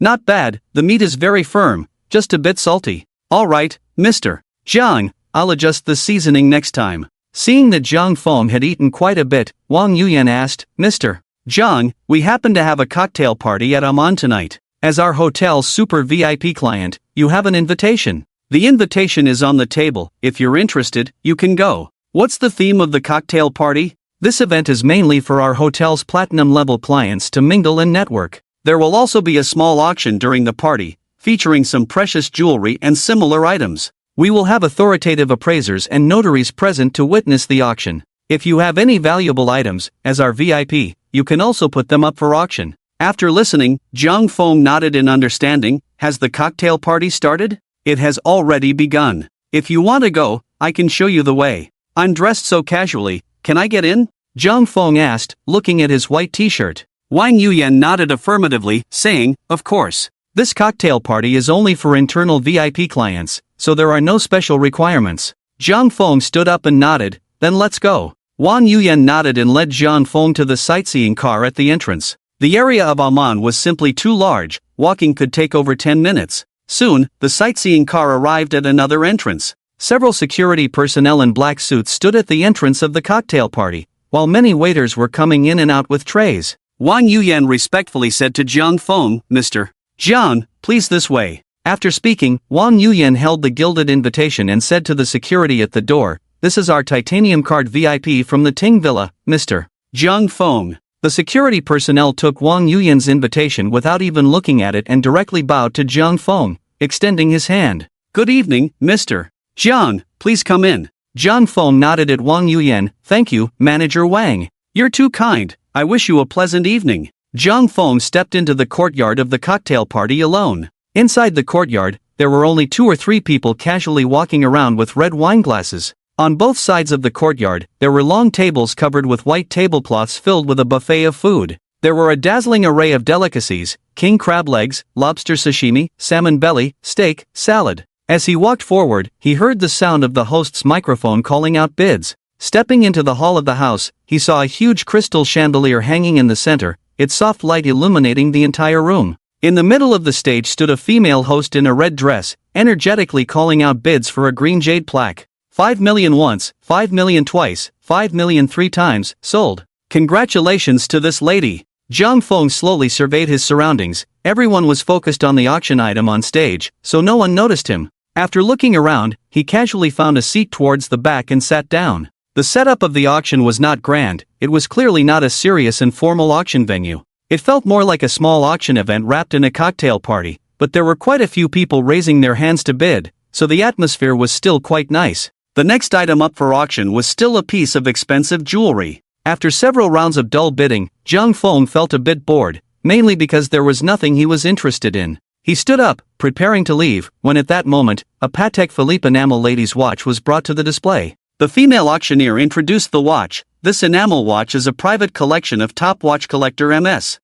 Not bad, the meat is very firm, just a bit salty." "All right, Mr. Jiang, I'll adjust the seasoning next time." Seeing that Jiang Feng had eaten quite a bit, Wang Yuyan asked, "Mr. Jiang, we happen to have a cocktail party at Amman tonight. As our hotel's super VIP client, you have an invitation. The invitation is on the table, if you're interested, you can go." "What's the theme of the cocktail party?" "This event is mainly for our hotel's platinum-level clients to mingle and network. There will also be a small auction during the party, featuring some precious jewelry and similar items. We will have authoritative appraisers and notaries present to witness the auction. If you have any valuable items, as our VIP, you can also put them up for auction." After listening, Jiang Feng nodded in understanding. "Has the cocktail party started?" "It has already begun. If you want to go, I can show you the way. I'm dressed so casually, can I get in?" Jiang Feng asked, looking at his white t-shirt. Wang Yuyan nodded affirmatively, saying, "Of course. This cocktail party is only for internal VIP clients, so there are no special requirements." Jiang Feng stood up and nodded, "Then let's go." Wang Yuyan nodded and led Jiang Feng to the sightseeing car at the entrance. The area of Amman was simply too large, walking could take over 10 minutes. Soon, the sightseeing car arrived at another entrance. Several security personnel in black suits stood at the entrance of the cocktail party, while many waiters were coming in and out with trays. Wang Yuyan respectfully said to Jiang Feng, "Mr. Jiang, please this way." After speaking, Wang Yuyan held the gilded invitation and said to the security at the door, "This is our titanium card VIP from the Ting Villa, Mr. Jiang Feng." The security personnel took Wang Yuyan's invitation without even looking at it and directly bowed to Jiang Feng, extending his hand. "Good evening, Mr. Jiang, please come in." Jiang Feng nodded at Wang Yuyan, "Thank you, Manager Wang. You're too kind, I wish you a pleasant evening." Jiang Feng stepped into the courtyard of the cocktail party alone. Inside the courtyard, there were only 2 or 3 people casually walking around with red wine glasses. On both sides of the courtyard, there were long tables covered with white tablecloths filled with a buffet of food. There were a dazzling array of delicacies: king crab legs, lobster sashimi, salmon belly, steak, salad. As he walked forward, he heard the sound of the host's microphone calling out bids. Stepping into the hall of the house, he saw a huge crystal chandelier hanging in the center, its soft light illuminating the entire room. In the middle of the stage stood a female host in a red dress, energetically calling out bids for a green jade plaque. 5 million once, 5 million twice, 5 million 3 times, sold. Congratulations to this lady. Zhang Feng slowly surveyed his surroundings. Everyone was focused on the auction item on stage, so no one noticed him. After looking around, he casually found a seat towards the back and sat down. The setup of the auction was not grand. It was clearly not a serious and formal auction venue. It felt more like a small auction event wrapped in a cocktail party, but there were quite a few people raising their hands to bid, so the atmosphere was still quite nice. The next item up for auction was still a piece of expensive jewelry. After several rounds of dull bidding, Zhang Feng felt a bit bored, mainly because there was nothing he was interested in. He stood up, preparing to leave, when at that moment, a Patek Philippe enamel lady's watch was brought to the display. The female auctioneer introduced the watch. This enamel watch is a private collection of top watch collector MS.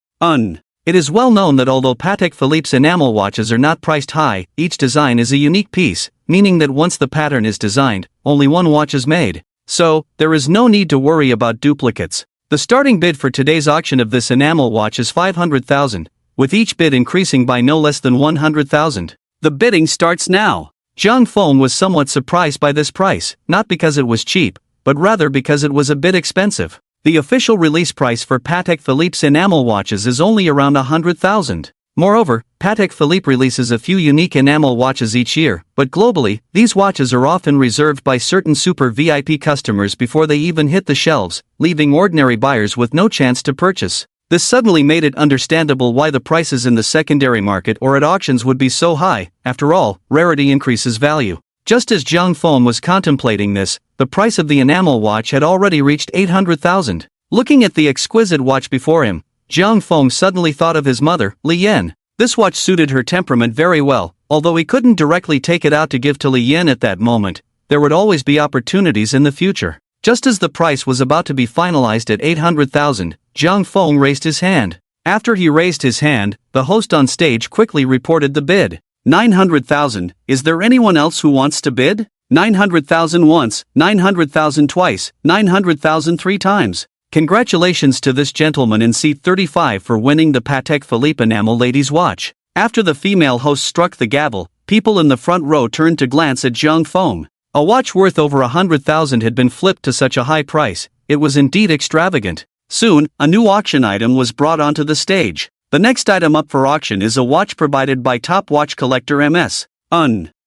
It is well known that although Patek Philippe's enamel watches are not priced high, each design is a unique piece, meaning that once the pattern is designed, only one watch is made. So, there is no need to worry about duplicates. The starting bid for today's auction of this enamel watch is 500,000, with each bid increasing by no less than 100,000. The bidding starts now. Zhang Feng was somewhat surprised by this price, not because it was cheap, but rather because it was a bit expensive. The official release price for Patek Philippe's enamel watches is only around 100,000. Moreover, Patek Philippe releases a few unique enamel watches each year, but globally, these watches are often reserved by certain super VIP customers before they even hit the shelves, leaving ordinary buyers with no chance to purchase. This suddenly made it understandable why the prices in the secondary market or at auctions would be so high. After all, rarity increases value. Just as Zhang Feng was contemplating this, the price of the enamel watch had already reached 800,000. Looking at the exquisite watch before him, Zhang Feng suddenly thought of his mother, Li Yan. This watch suited her temperament very well. Although he couldn't directly take it out to give to Li Yan at that moment, there would always be opportunities in the future. Just as the price was about to be finalized at 800,000, Zhang Feng raised his hand. After he raised his hand, the host on stage quickly reported the bid. 900,000, is there anyone else who wants to bid? 900,000 once, 900,000 twice, 900,000 3 times. Congratulations to this gentleman in seat 35 for winning the Patek Philippe enamel lady's watch. After the female host struck the gavel, people in the front row turned to glance at Zhang Feng. A watch worth over 100,000 had been flipped to such a high price. It was indeed extravagant. Soon, a new auction item was brought onto the stage. The next item up for auction is a watch provided by top watch collector MS.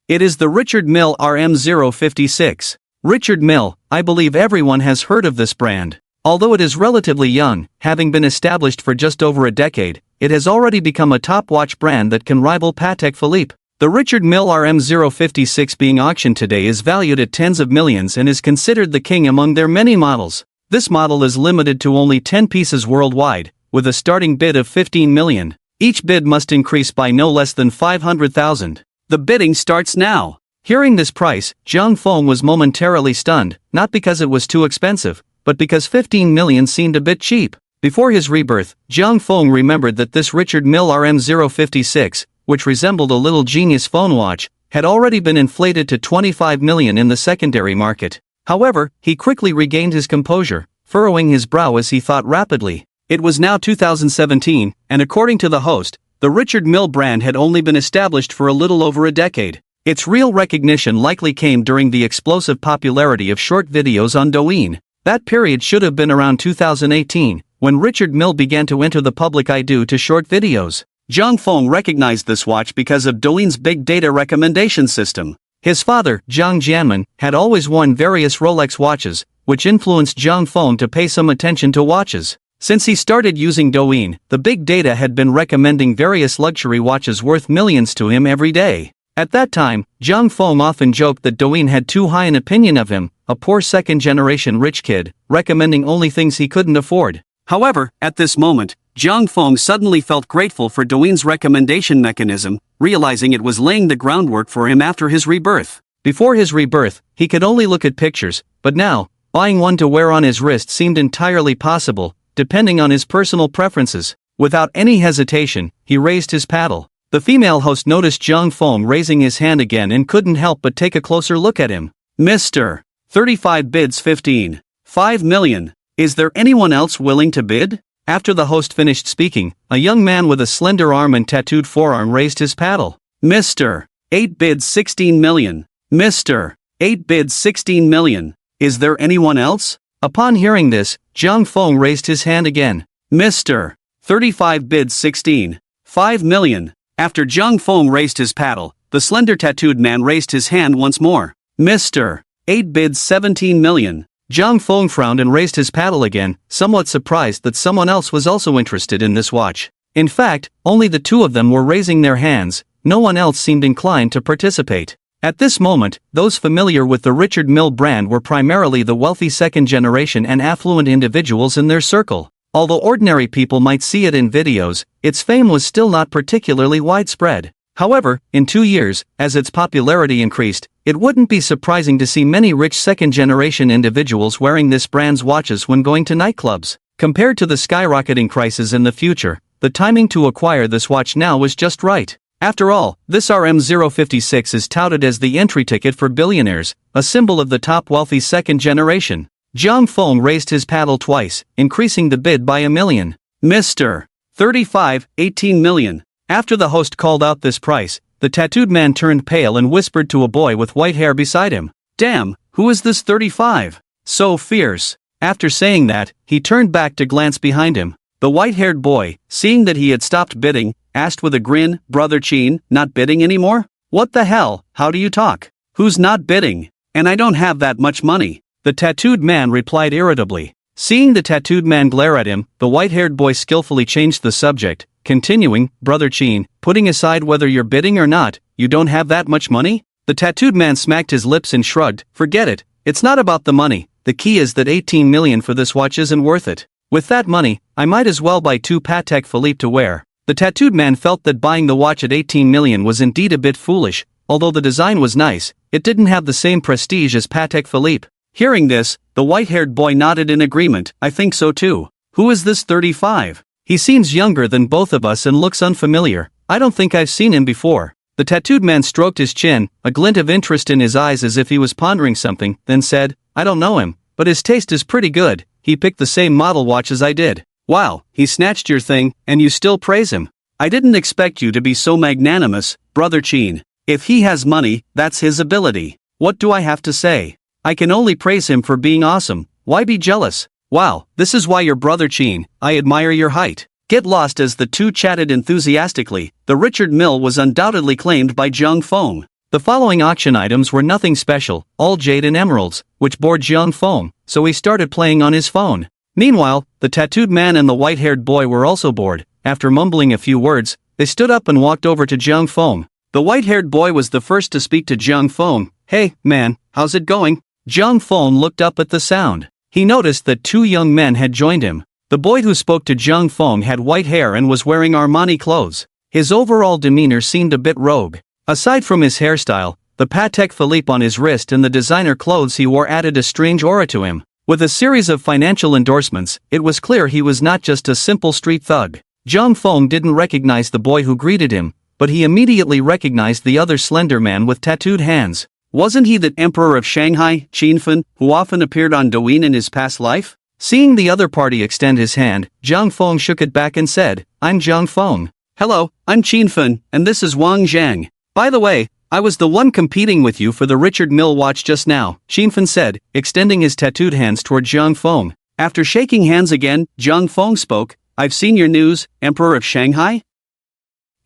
It is the Richard Mille RM056. Richard Mille, I believe everyone has heard of this brand. Although it is relatively young, having been established for just over a decade, it has already become a top watch brand that can rival Patek Philippe. The Richard Mille RM056 being auctioned today is valued at tens of millions and is considered the king among their many models. This model is limited to only 10 pieces worldwide, with a starting bid of 15 million. Each bid must increase by no less than 500,000. The bidding starts now. Hearing this price, Zhang Feng was momentarily stunned, not because it was too expensive, but because 15 million seemed a bit cheap. Before his rebirth, Zhang Feng remembered that this Richard Mille RM056, which resembled a little genius phone watch, had already been inflated to 25 million in the secondary market. However, he quickly regained his composure, furrowing his brow as he thought rapidly. It was now 2017, and according to the host, the Richard Mille brand had only been established for a little over a decade. Its real recognition likely came during the explosive popularity of short videos on Douyin. That period should have been around 2018, when Richard Mille began to enter the public eye due to short videos. Zhang Feng recognized this watch because of Douyin's big data recommendation system. His father, Zhang Jianmen, had always worn various Rolex watches, which influenced Zhang Feng to pay some attention to watches. Since he started using Douyin, the big data had been recommending various luxury watches worth millions to him every day. At that time, Zhang Feng often joked that Douyin had too high an opinion of him, a poor second-generation rich kid, recommending only things he couldn't afford. However, at this moment, Zhang Feng suddenly felt grateful for Douyin's recommendation mechanism, realizing it was laying the groundwork for him after his rebirth. Before his rebirth, he could only look at pictures, but now, buying one to wear on his wrist seemed entirely possible, depending on his personal preferences. Without any hesitation, he raised his paddle. The female host noticed Zhang Feng raising his hand again and couldn't help but take a closer look at him. Mr. 35 bids 15. 5 million. Is there anyone else willing to bid? After the host finished speaking, a young man with a slender arm and tattooed forearm raised his paddle. Mr. 8 bids 16 million. Mr. 8 bids 16 million. Is there anyone else? Upon hearing this, Jiang Feng raised his hand again. Mr. 35 bids 16. 5 million. After Jiang Feng raised his paddle, the slender tattooed man raised his hand once more. Mr. 8 bids 17 million. Jiang Feng frowned and raised his paddle again, somewhat surprised that someone else was also interested in this watch. In fact, only the two of them were raising their hands, no one else seemed inclined to participate. At this moment, those familiar with the Richard Mille brand were primarily the wealthy second-generation and affluent individuals in their circle. Although ordinary people might see it in videos, its fame was still not particularly widespread. However, in 2 years, as its popularity increased, it wouldn't be surprising to see many rich second-generation individuals wearing this brand's watches when going to nightclubs. Compared to the skyrocketing prices in the future, the timing to acquire this watch now was just right. After all, this RM056 is touted as the entry ticket for billionaires, a symbol of the top wealthy second generation. Jiang Feng raised his paddle twice, increasing the bid by $1 million. Mr. 35, 18 million. After the host called out this price, the tattooed man turned pale and whispered to a boy with white hair beside him. Damn, who is this 35? So fierce. After saying that, he turned back to glance behind him. The white-haired boy, seeing that he had stopped bidding, asked with a grin, Brother Chin, not bidding anymore? What the hell, how do you talk? Who's not bidding? And I don't have that much money. The tattooed man replied irritably. Seeing the tattooed man glare at him, the white-haired boy skillfully changed the subject, continuing, Brother Chin, putting aside whether you're bidding or not, you don't have that much money? The tattooed man smacked his lips and shrugged, forget it, it's not about the money, the key is that 18 million for this watch isn't worth it. With that money, I might as well buy 2 Patek Philippe to wear. The tattooed man felt that buying the watch at 18 million was indeed a bit foolish, although the design was nice, it didn't have the same prestige as Patek Philippe. Hearing this, the white-haired boy nodded in agreement, I think so too. Who is this 35? He seems younger than both of us and looks unfamiliar, I don't think I've seen him before. The tattooed man stroked his chin, a glint of interest in his eyes as if he was pondering something, then said, I don't know him, but his taste is pretty good, he picked the same model watch as I did. Wow, he snatched your thing, and you still praise him. I didn't expect you to be so magnanimous, Brother Chin. If he has money, that's his ability. What do I have to say? I can only praise him for being awesome, why be jealous? Wow, this is why you're Brother Chin, I admire your height. Get lost. As the two chatted enthusiastically, the Richard Mille was undoubtedly claimed by Jiang Feng. The following auction items were nothing special, all jade and emeralds, which bored Jiang Feng, so he started playing on his phone. Meanwhile, the tattooed man and the white-haired boy were also bored. After mumbling a few words, they stood up and walked over to Jiang Feng. The white-haired boy was the first to speak to Jiang Feng. Hey, man, how's it going? Jiang Feng looked up at the sound. He noticed that 2 young men had joined him. The boy who spoke to Jiang Feng had white hair and was wearing Armani clothes. His overall demeanor seemed a bit rogue. Aside from his hairstyle, the Patek Philippe on his wrist and the designer clothes he wore added a strange aura to him. With a series of financial endorsements, it was clear he was not just a simple street thug. Jiang Feng didn't recognize the boy who greeted him, but he immediately recognized the other slender man with tattooed hands. Wasn't he the Emperor of Shanghai, Qinfen, who often appeared on Douyin in his past life? Seeing the other party extend his hand, Jiang Feng shook it back and said, I'm Jiang Feng. Hello, I'm Qinfen, and this is Wang Zhang. By the way, I was the one competing with you for the Richard Mille watch just now, Qinfen said, extending his tattooed hands toward Jiang Feng. After shaking hands again, Jiang Feng spoke, I've seen your news, Emperor of Shanghai?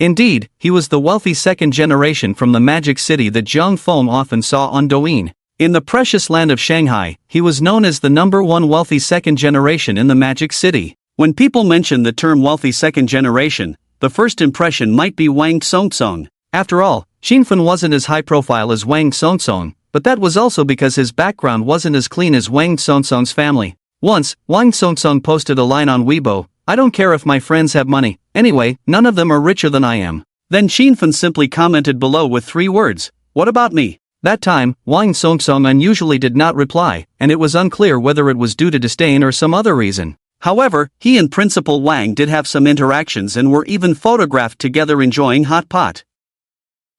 Indeed, he was the wealthy second generation from the magic city that Jiang Feng often saw on Douyin. In the precious land of Shanghai, he was known as the #1 wealthy second generation in the magic city. When people mention the term wealthy second generation, the first impression might be Wang Songsong. After all, Qinfen wasn't as high profile as Wang Songsong, but that was also because his background wasn't as clean as Wang Songsong's family. Once, Wang Songsong posted a line on Weibo, I don't care if my friends have money, anyway, none of them are richer than I am. Then Qinfen simply commented below with 3 words, what about me? That time, Wang Songsong unusually did not reply, and it was unclear whether it was due to disdain or some other reason. However, he and Principal Wang did have some interactions and were even photographed together enjoying hot pot.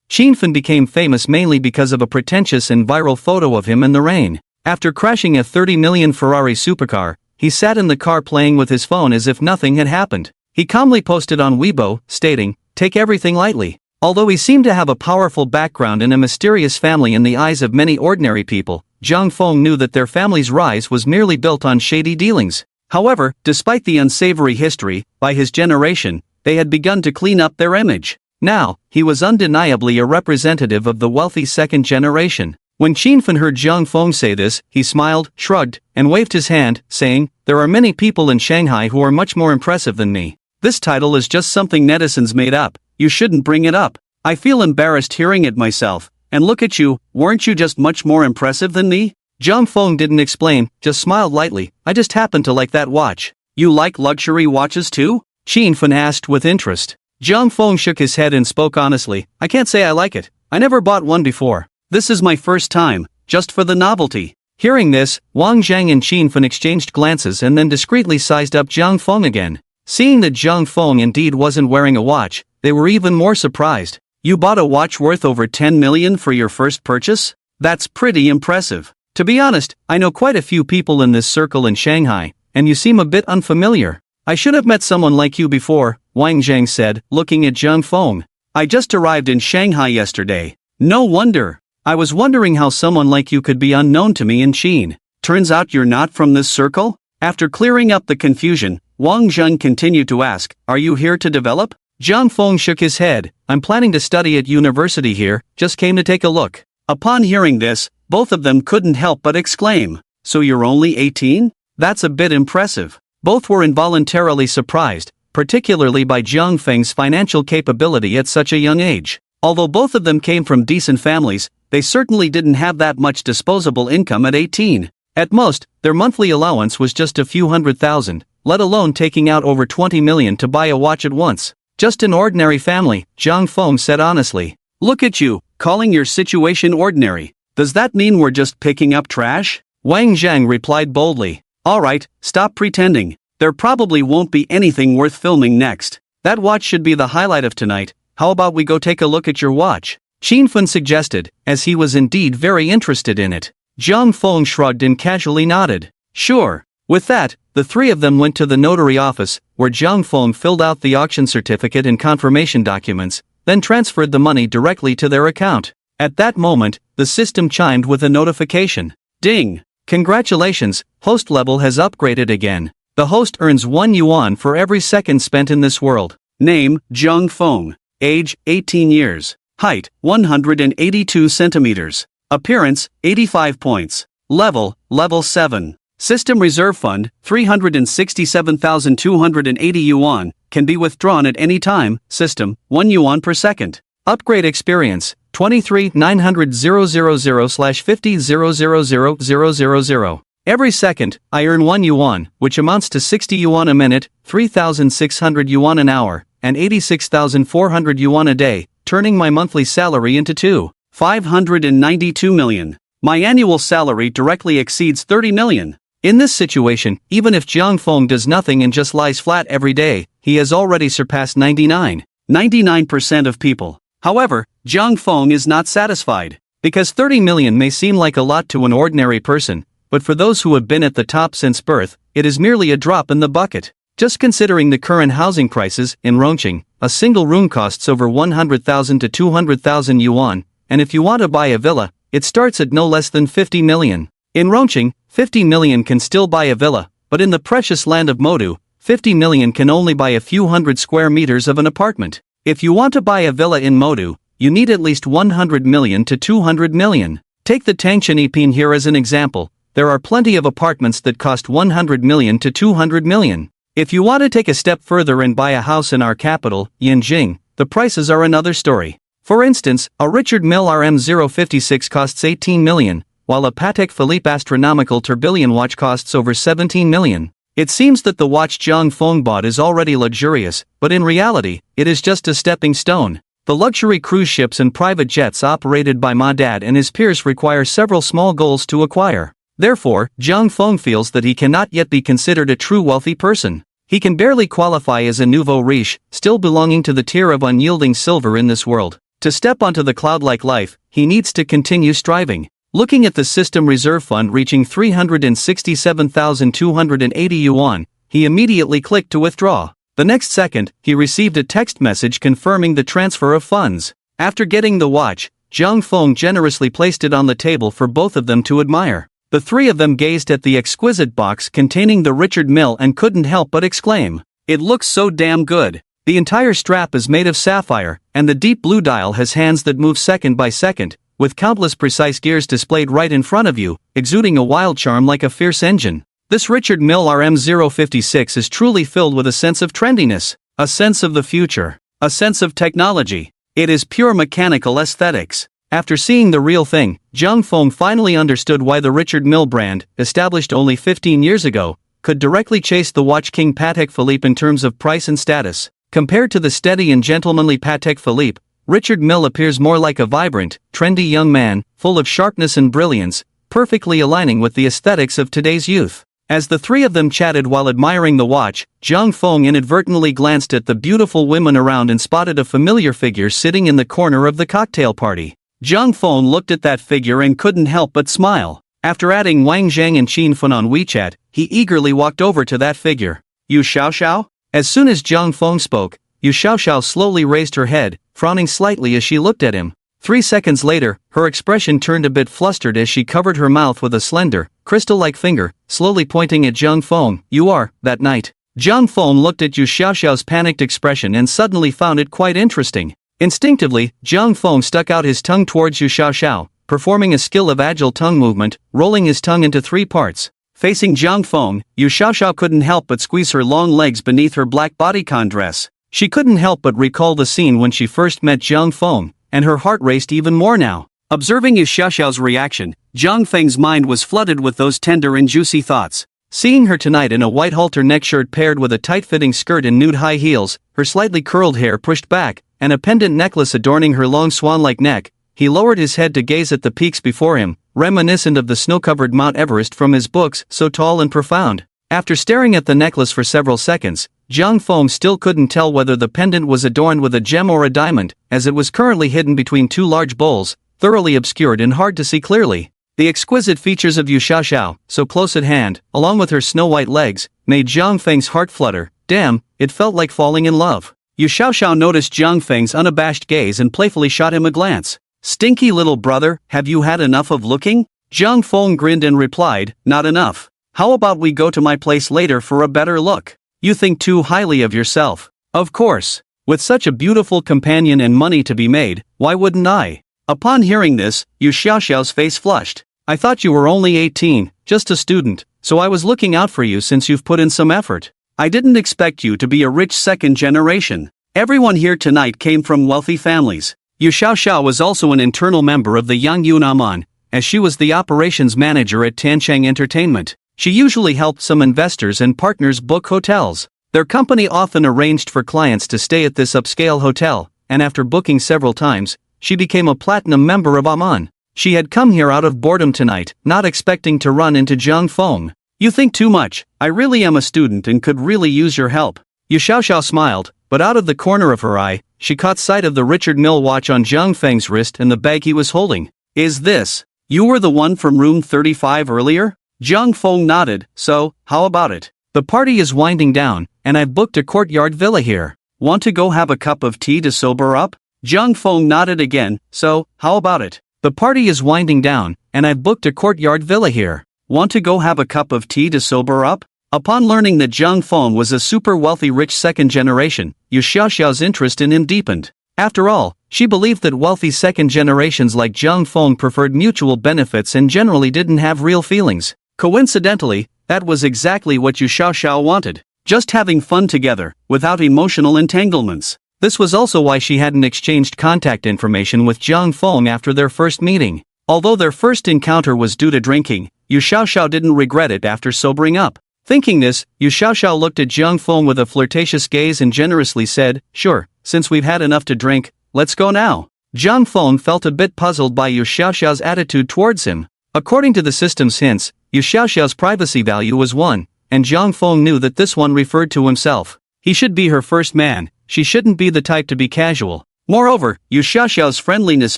Qinfen became famous mainly because of a pretentious and viral photo of him in the rain. After crashing a 30 million Ferrari supercar, he sat in the car playing with his phone as if nothing had happened. He calmly posted on Weibo, stating, take everything lightly. Although he seemed to have a powerful background in a mysterious family in the eyes of many ordinary people, Zhang Feng knew that their family's rise was merely built on shady dealings. However, despite the unsavory history, by his generation, they had begun to clean up their image. Now, he was undeniably a representative of the wealthy second generation. When Qinfen heard Zhang Feng say this, he smiled, shrugged, and waved his hand, saying, "There are many people in Shanghai who are much more impressive than me. This title is just something netizens made up, you shouldn't bring it up. I feel embarrassed hearing it myself, and look at you, weren't you just much more impressive than me?" Zhang Feng didn't explain, just smiled lightly. "I just happen to like that watch." "You like luxury watches too?" Qinfen asked with interest. Zhang Feng shook his head and spoke honestly, "I can't say I like it. I never bought one before. This is my first time, just for the novelty." Hearing this, Wang Zhang and Qinfen exchanged glances and then discreetly sized up Zhang Feng again. Seeing that Zhang Feng indeed wasn't wearing a watch, they were even more surprised. "You bought a watch worth over 10 million for your first purchase? That's pretty impressive. To be honest, I know quite a few people in this circle in Shanghai, and you seem a bit unfamiliar. I should have met someone like you before," Wang Zhang said, looking at Zhang Feng. "I just arrived in Shanghai yesterday. No wonder. I was wondering how someone like you could be unknown to me in Qin. Turns out you're not from this circle?" After clearing up the confusion, Wang Zhang continued to ask, "Are you here to develop?" Zhang Feng shook his head. "I'm planning to study at university here, just came to take a look." Upon hearing this, both of them couldn't help but exclaim, "So you're only 18? That's a bit impressive." Both were involuntarily surprised, particularly by Zhang Feng's financial capability at such a young age. Although both of them came from decent families, they certainly didn't have that much disposable income at 18. At most, their monthly allowance was just a few $100,000, let alone taking out over 20 million to buy a watch at once. "Just an ordinary family," Zhang Feng said honestly. "Look at you, calling your situation ordinary. Does that mean we're just picking up trash?" Wang Zhang replied boldly. "Alright, stop pretending. There probably won't be anything worth filming next. That watch should be the highlight of tonight. How about we go take a look at your watch?" Qinfen suggested, as he was indeed very interested in it. Zhang Feng shrugged and casually nodded. "Sure." With that, the three of them went to the notary office, where Zhang Feng filled out the auction certificate and confirmation documents, then transferred the money directly to their account. At that moment, the system chimed with a notification. "Ding! Congratulations, host level has upgraded again. The host earns 1 yuan for every second spent in this world." Name, Zhang Feng. Age, 18 years. Height, 182 centimeters. Appearance, 85 points. Level, level 7. System reserve fund, 367,280 yuan, can be withdrawn at any time. System, 1 yuan per second. Upgrade experience, 23,900/50,000,000. Every second, I earn 1 yuan, which amounts to 60 yuan a minute, 3,600 yuan an hour, and 86,400 yuan a day, turning my monthly salary into 2,592 million. My annual salary directly exceeds 30 million. In this situation, even if Zhang Feng does nothing and just lies flat every day, he has already surpassed 99% of people. However, Zhang Feng is not satisfied. Because 30 million may seem like a lot to an ordinary person, but for those who have been at the top since birth, it is merely a drop in the bucket. Just considering the current housing prices, in Rongqing, a single room costs over 100,000 to 200,000 yuan, and if you want to buy a villa, it starts at no less than 50 million. In Rongqing, 50 million can still buy a villa, but in the precious land of Modu, 50 million can only buy a few hundred square meters of an apartment. If you want to buy a villa in Modu, you need at least 100 million to 200 million. Take the Tangshan Ipin here as an example. There are plenty of apartments that cost 100 million to 200 million. If you want to take a step further and buy a house in our capital, Yanjing, the prices are another story. For instance, a Richard Mille RM056 costs 18 million, while a Patek Philippe astronomical tourbillon watch costs over 17 million. It seems that the watch Zhang Feng bought is already luxurious, but in reality, it is just a stepping stone. The luxury cruise ships and private jets operated by Ma Dad and his peers require several small goals to acquire. Therefore, Zhang Feng feels that he cannot yet be considered a true wealthy person. He can barely qualify as a nouveau riche, still belonging to the tier of unyielding silver in this world. To step onto the cloud-like life, he needs to continue striving. Looking at the system reserve fund reaching 367,280 yuan, he immediately clicked to withdraw. The next second, he received a text message confirming the transfer of funds. After getting the watch, Zhang Feng generously placed it on the table for both of them to admire. The three of them gazed at the exquisite box containing the Richard Mille and couldn't help but exclaim, "It looks so damn good." The entire strap is made of sapphire, and the deep blue dial has hands that move second by second, with countless precise gears displayed right in front of you, exuding a wild charm like a fierce engine. This Richard Mille RM056 is truly filled with a sense of trendiness, a sense of the future, a sense of technology. It is pure mechanical aesthetics. After seeing the real thing, Zhang Feng finally understood why the Richard Mille brand, established only 15 years ago, could directly chase the watch king Patek Philippe in terms of price and status. Compared to the steady and gentlemanly Patek Philippe, Richard Mille appears more like a vibrant, trendy young man, full of sharpness and brilliance, perfectly aligning with the aesthetics of today's youth. As the three of them chatted while admiring the watch, Zhang Feng inadvertently glanced at the beautiful women around and spotted a familiar figure sitting in the corner of the cocktail party. Zhang Feng looked at that figure and couldn't help but smile. After adding Wang Zhang and Qin Fen on WeChat, he eagerly walked over to that figure. "You Xiao?" As soon as Zhang Feng spoke, Yu Xiaoxiao slowly raised her head, frowning slightly as she looked at him. 3 seconds later, her expression turned a bit flustered as she covered her mouth with a slender, crystal-like finger, slowly pointing at Zhang Feng. "You are, that night." Zhang Feng looked at Yu Xiaoxiao's panicked expression and suddenly found it quite interesting. Instinctively, Zhang Feng stuck out his tongue towards Yu Xiaoxiao, performing a skill of agile tongue movement, rolling his tongue into 3 parts. Facing Zhang Feng, Yu Xiaoxiao couldn't help but squeeze her long legs beneath her black bodycon dress. She couldn't help but recall the scene when she first met Zhang Feng, and her heart raced even more now. Observing Yu Xiaoxiao's reaction, Zhang Feng's mind was flooded with those tender and juicy thoughts. Seeing her tonight in a white halter neck shirt paired with a tight-fitting skirt and nude high heels, her slightly curled hair pushed back, and a pendant necklace adorning her long swan-like neck, he lowered his head to gaze at the peaks before him, reminiscent of the snow-covered Mount Everest from his books, so tall and profound. After staring at the necklace for several seconds, Zhang Feng still couldn't tell whether the pendant was adorned with a gem or a diamond, as it was currently hidden between 2 large bowls, thoroughly obscured and hard to see clearly. The exquisite features of Yu Xiaoxiao, so close at hand, along with her snow-white legs, made Zhang Feng's heart flutter. Damn, it felt like falling in love. Yu Xiaoxiao noticed Zhang Feng's unabashed gaze and playfully shot him a glance. "Stinky little brother, have you had enough of looking?" Zhang Feng grinned and replied, "Not enough. How about we go to my place later for a better look? You think too highly of yourself." "Of course. With such a beautiful companion and money to be made, why wouldn't I?" Upon hearing this, Yu Xiaoxiao's face flushed. "I thought you were only 18, just a student, so I was looking out for you since you've put in some effort. I didn't expect you to be a rich second generation. Everyone here tonight came from wealthy families." Yu Xiaoxiao was also an internal member of the Yang Yunaman, as she was the operations manager at Tancheng Entertainment. She usually helped some investors and partners book hotels. Their company often arranged for clients to stay at this upscale hotel, and after booking several times, she became a platinum member of Aman. She had come here out of boredom tonight, not expecting to run into Zhang Feng. "You think too much. I really am a student and could really use your help." Yu Xiaoxiao smiled, but out of the corner of her eye, she caught sight of the Richard Mille watch on Zhang Feng's wrist and the bag he was holding. "Is this? You were the one from room 35 earlier?" Zhang Feng nodded. "So, how about it? The party is winding down, and I've booked a courtyard villa here. Want to go have a cup of tea to sober up?" Zhang Feng nodded again. "So, how about it? The party is winding down, and I've booked a courtyard villa here. Want to go have a cup of tea to sober up?" Upon learning that Zhang Feng was a super wealthy rich second generation, Yu Xiaoxiao's interest in him deepened. After all, she believed that wealthy second generations like Zhang Feng preferred mutual benefits and generally didn't have real feelings. Coincidentally, that was exactly what Yu Xiaoxiao wanted. Just having fun together, without emotional entanglements. This was also why she hadn't exchanged contact information with Zhang Feng after their first meeting. Although their first encounter was due to drinking, Yu Xiaoxiao didn't regret it after sobering up. Thinking this, Yu Xiaoxiao looked at Zhang Feng with a flirtatious gaze and generously said, "Sure, since we've had enough to drink, let's go now." Zhang Feng felt a bit puzzled by Yu Xiaoxiao's attitude towards him. According to the system's hints, Yu Xiaoxiao's privacy value was 1, and Zhang Feng knew that this one referred to himself. He should be her first man, she shouldn't be the type to be casual. Moreover, Yu Xiaoxiao's friendliness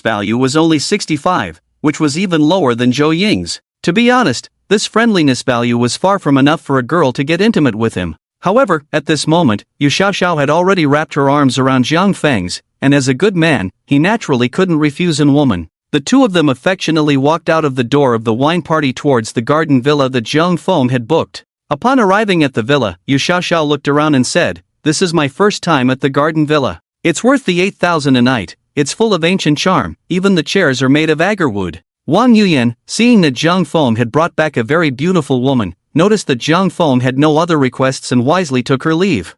value was only 65, which was even lower than Zhou Ying's. To be honest, this friendliness value was far from enough for a girl to get intimate with him. However, at this moment, Yu Xiaoxiao had already wrapped her arms around Jiang Feng's, and as a good man, he naturally couldn't refuse a woman. The two of them affectionately walked out of the door of the wine party towards the garden villa that Jiang Feng had booked. Upon arriving at the villa, Yu Xiaoxiao looked around and said, "This is my first time at the garden villa. It's worth the 8,000 a night, it's full of ancient charm, even the chairs are made of agarwood." Wang Yuyan, seeing that Jiang Feng had brought back a very beautiful woman, noticed that Jiang Feng had no other requests and wisely took her leave.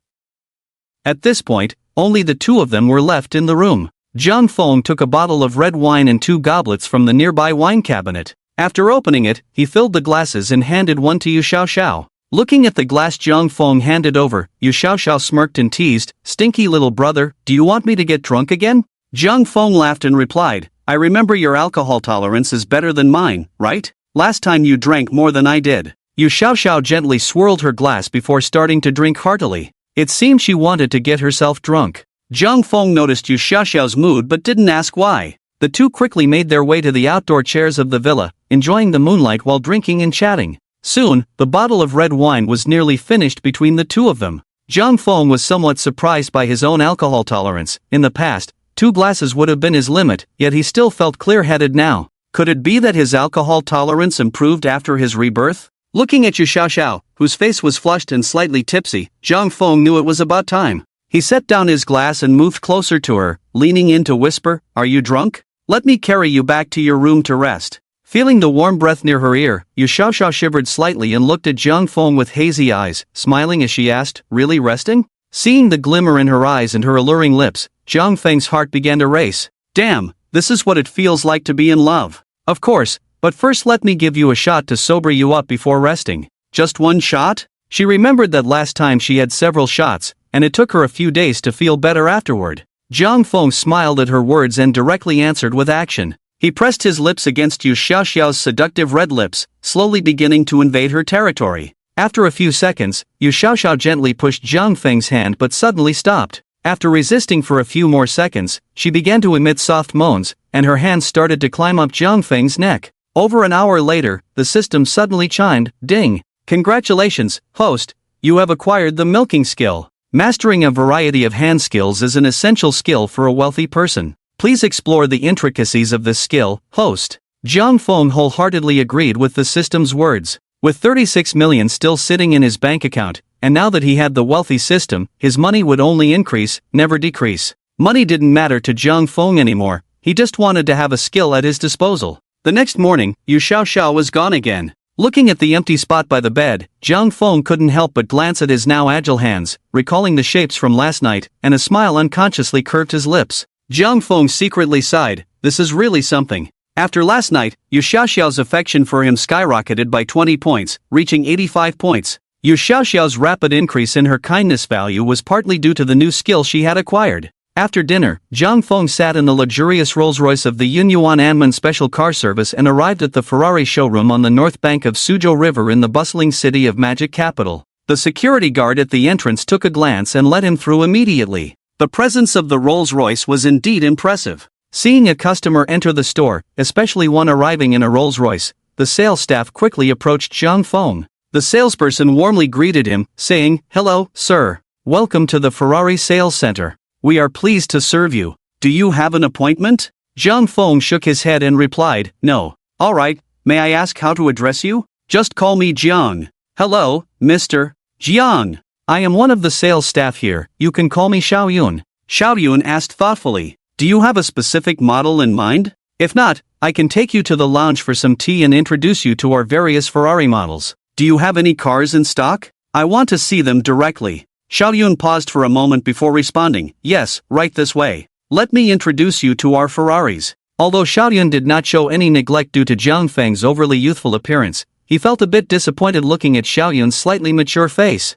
At this point, only the two of them were left in the room. Jiang Feng took a bottle of red wine and 2 goblets from the nearby wine cabinet. After opening it, he filled the glasses and handed one to Yu Xiaoxiao. Looking at the glass Jiang Feng handed over, Yu Xiaoxiao smirked and teased, "Stinky little brother, do you want me to get drunk again?" Jiang Feng laughed and replied, "I remember your alcohol tolerance is better than mine, right? Last time you drank more than I did." Yu Xiaoxiao gently swirled her glass before starting to drink heartily. It seemed she wanted to get herself drunk. Jiang Feng noticed Yu Xiaoxiao's mood but didn't ask why. The two quickly made their way to the outdoor chairs of the villa, enjoying the moonlight while drinking and chatting. Soon, the bottle of red wine was nearly finished between the two of them. Jiang Feng was somewhat surprised by his own alcohol tolerance. In the past, 2 glasses would have been his limit, yet he still felt clear-headed now. Could it be that his alcohol tolerance improved after his rebirth? Looking at Yu Xiaoxiao, whose face was flushed and slightly tipsy, Jiang Feng knew it was about time. He set down his glass and moved closer to her, leaning in to whisper, "Are you drunk? Let me carry you back to your room to rest." Feeling the warm breath near her ear, Yu Xiaoxiao shivered slightly and looked at Jiang Feng with hazy eyes, smiling as she asked, "Really resting?" Seeing the glimmer in her eyes and her alluring lips, Jiang Feng's heart began to race. Damn, this is what it feels like to be in love. Of course, but first let me give you a shot to sober you up before resting. Just one shot? She remembered that last time she had several shots, and it took her a few days to feel better afterward. Jiang Feng smiled at her words and directly answered with action. He pressed his lips against Yu Xiaoxiao's seductive red lips, slowly beginning to invade her territory. After a few seconds, Yu Xiaoxiao gently pushed Jiang Feng's hand but suddenly stopped. After resisting for a few more seconds, she began to emit soft moans, and her hands started to climb up Jiang Feng's neck. Over an hour later, the system suddenly chimed, "Ding! Congratulations, host, you have acquired the milking skill. Mastering a variety of hand skills is an essential skill for a wealthy person. Please explore the intricacies of this skill, host." Jiang Feng wholeheartedly agreed with the system's words. With 36 million still sitting in his bank account, and now that he had the wealthy system, his money would only increase, never decrease. Money didn't matter to Jiang Feng anymore, he just wanted to have a skill at his disposal. The next morning, Yu Xiaoxiao was gone again. Looking at the empty spot by the bed, Jiang Feng couldn't help but glance at his now agile hands, recalling the shapes from last night, and a smile unconsciously curved his lips. Jiang Feng secretly sighed, this is really something. After last night, Yu Xiaoxiao's affection for him skyrocketed by 20 points, reaching 85 points. Yu Xiaoxiao's rapid increase in her kindness value was partly due to the new skill she had acquired. After dinner, Jiang Feng sat in the luxurious Rolls-Royce of the Yunyuan Anman Special Car Service and arrived at the Ferrari showroom on the north bank of Suzhou River in the bustling city of Magic Capital. The security guard at the entrance took a glance and let him through immediately. The presence of the Rolls-Royce was indeed impressive. Seeing a customer enter the store, especially one arriving in a Rolls-Royce, the sales staff quickly approached Jiang Feng. The salesperson warmly greeted him, saying, "Hello, sir. Welcome to the Ferrari Sales Center. We are pleased to serve you. Do you have an appointment?" Jiang Feng shook his head and replied, "No." "All right, may I ask how to address you?" "Just call me Jiang." "Hello, Mr. Jiang. I am one of the sales staff here, you can call me Xiaoyun." Xiaoyun asked thoughtfully, "Do you have a specific model in mind? If not, I can take you to the lounge for some tea and introduce you to our various Ferrari models. Do you have any cars in stock? I want to see them directly." Xiaoyun paused for a moment before responding, "Yes, right this way. Let me introduce you to our Ferraris." Although Xiaoyun did not show any neglect due to Jiang Feng's overly youthful appearance, he felt a bit disappointed looking at Xiaoyun's slightly mature face.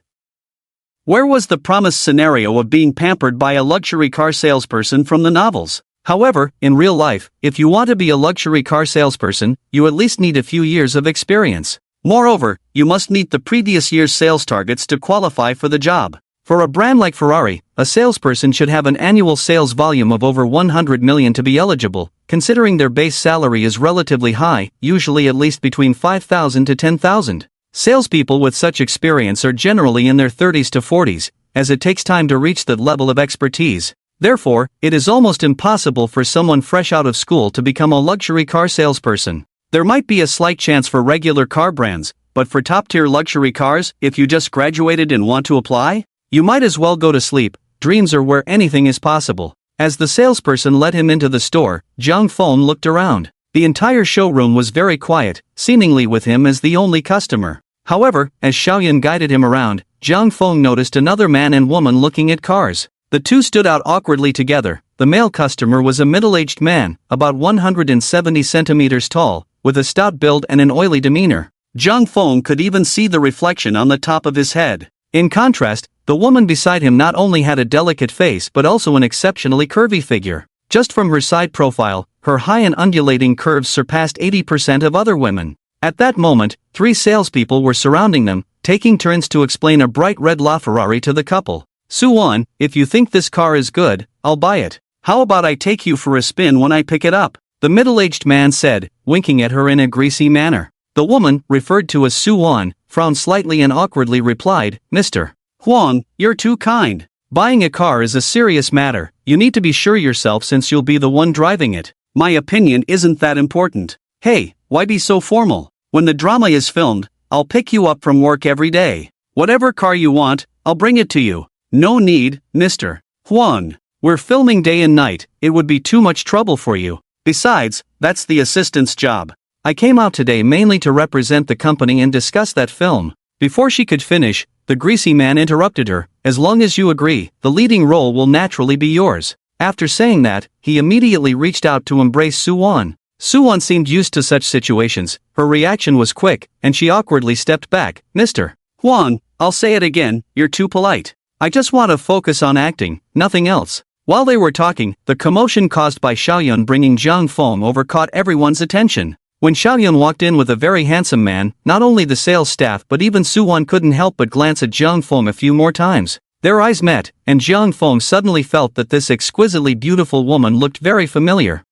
Where was the promised scenario of being pampered by a luxury car salesperson from the novels? However, in real life, if you want to be a luxury car salesperson, you at least need a few years of experience. Moreover, you must meet the previous year's sales targets to qualify for the job. For a brand like Ferrari, a salesperson should have an annual sales volume of over 100 million to be eligible, considering their base salary is relatively high, usually at least between 5,000 to 10,000. Salespeople with such experience are generally in their 30s to 40s, as it takes time to reach that level of expertise. Therefore, it is almost impossible for someone fresh out of school to become a luxury car salesperson. There might be a slight chance for regular car brands, but for top-tier luxury cars, if you just graduated and want to apply, you might as well go to sleep. Dreams are where anything is possible. As the salesperson led him into the store, Zhang Feng looked around. The entire showroom was very quiet, seemingly with him as the only customer. However, as Xiaoyun guided him around, Zhang Feng noticed another man and woman looking at cars. The two stood out awkwardly together. The male customer was a middle-aged man, about 170 centimeters tall, with a stout build and an oily demeanor. Zhang Feng could even see the reflection on the top of his head. In contrast, the woman beside him not only had a delicate face but also an exceptionally curvy figure. Just from her side profile, her high and undulating curves surpassed 80% of other women. At that moment, 3 salespeople were surrounding them, taking turns to explain a bright red LaFerrari to the couple. Suwon, if you think this car is good, I'll buy it. How about I take you for a spin when I pick it up? The middle-aged man said, winking at her in a greasy manner. The woman, referred to as Suwon, frowned slightly and awkwardly replied, Mr. Huang, you're too kind. Buying a car is a serious matter. You need to be sure yourself since you'll be the one driving it. My opinion isn't that important. Hey, why be so formal? When the drama is filmed, I'll pick you up from work every day. Whatever car you want, I'll bring it to you. No need, Mr. Huang. We're filming day and night, it would be too much trouble for you. Besides, that's the assistant's job. I came out today mainly to represent the company and discuss that film. Before she could finish, the greasy man interrupted her. As long as you agree, the leading role will naturally be yours. After saying that, he immediately reached out to embrace Suwon. Suwon seemed used to such situations. Her reaction was quick, and she awkwardly stepped back. Mr. Huang, I'll say it again, you're too polite. I just want to focus on acting, nothing else. While they were talking, the commotion caused by Xiaoyun bringing Zhang Feng over caught everyone's attention. When Xiaoyun walked in with a very handsome man, not only the sales staff but even Suwon couldn't help but glance at Zhang Feng a few more times. Their eyes met, and Zhang Feng suddenly felt that this exquisitely beautiful woman looked very familiar.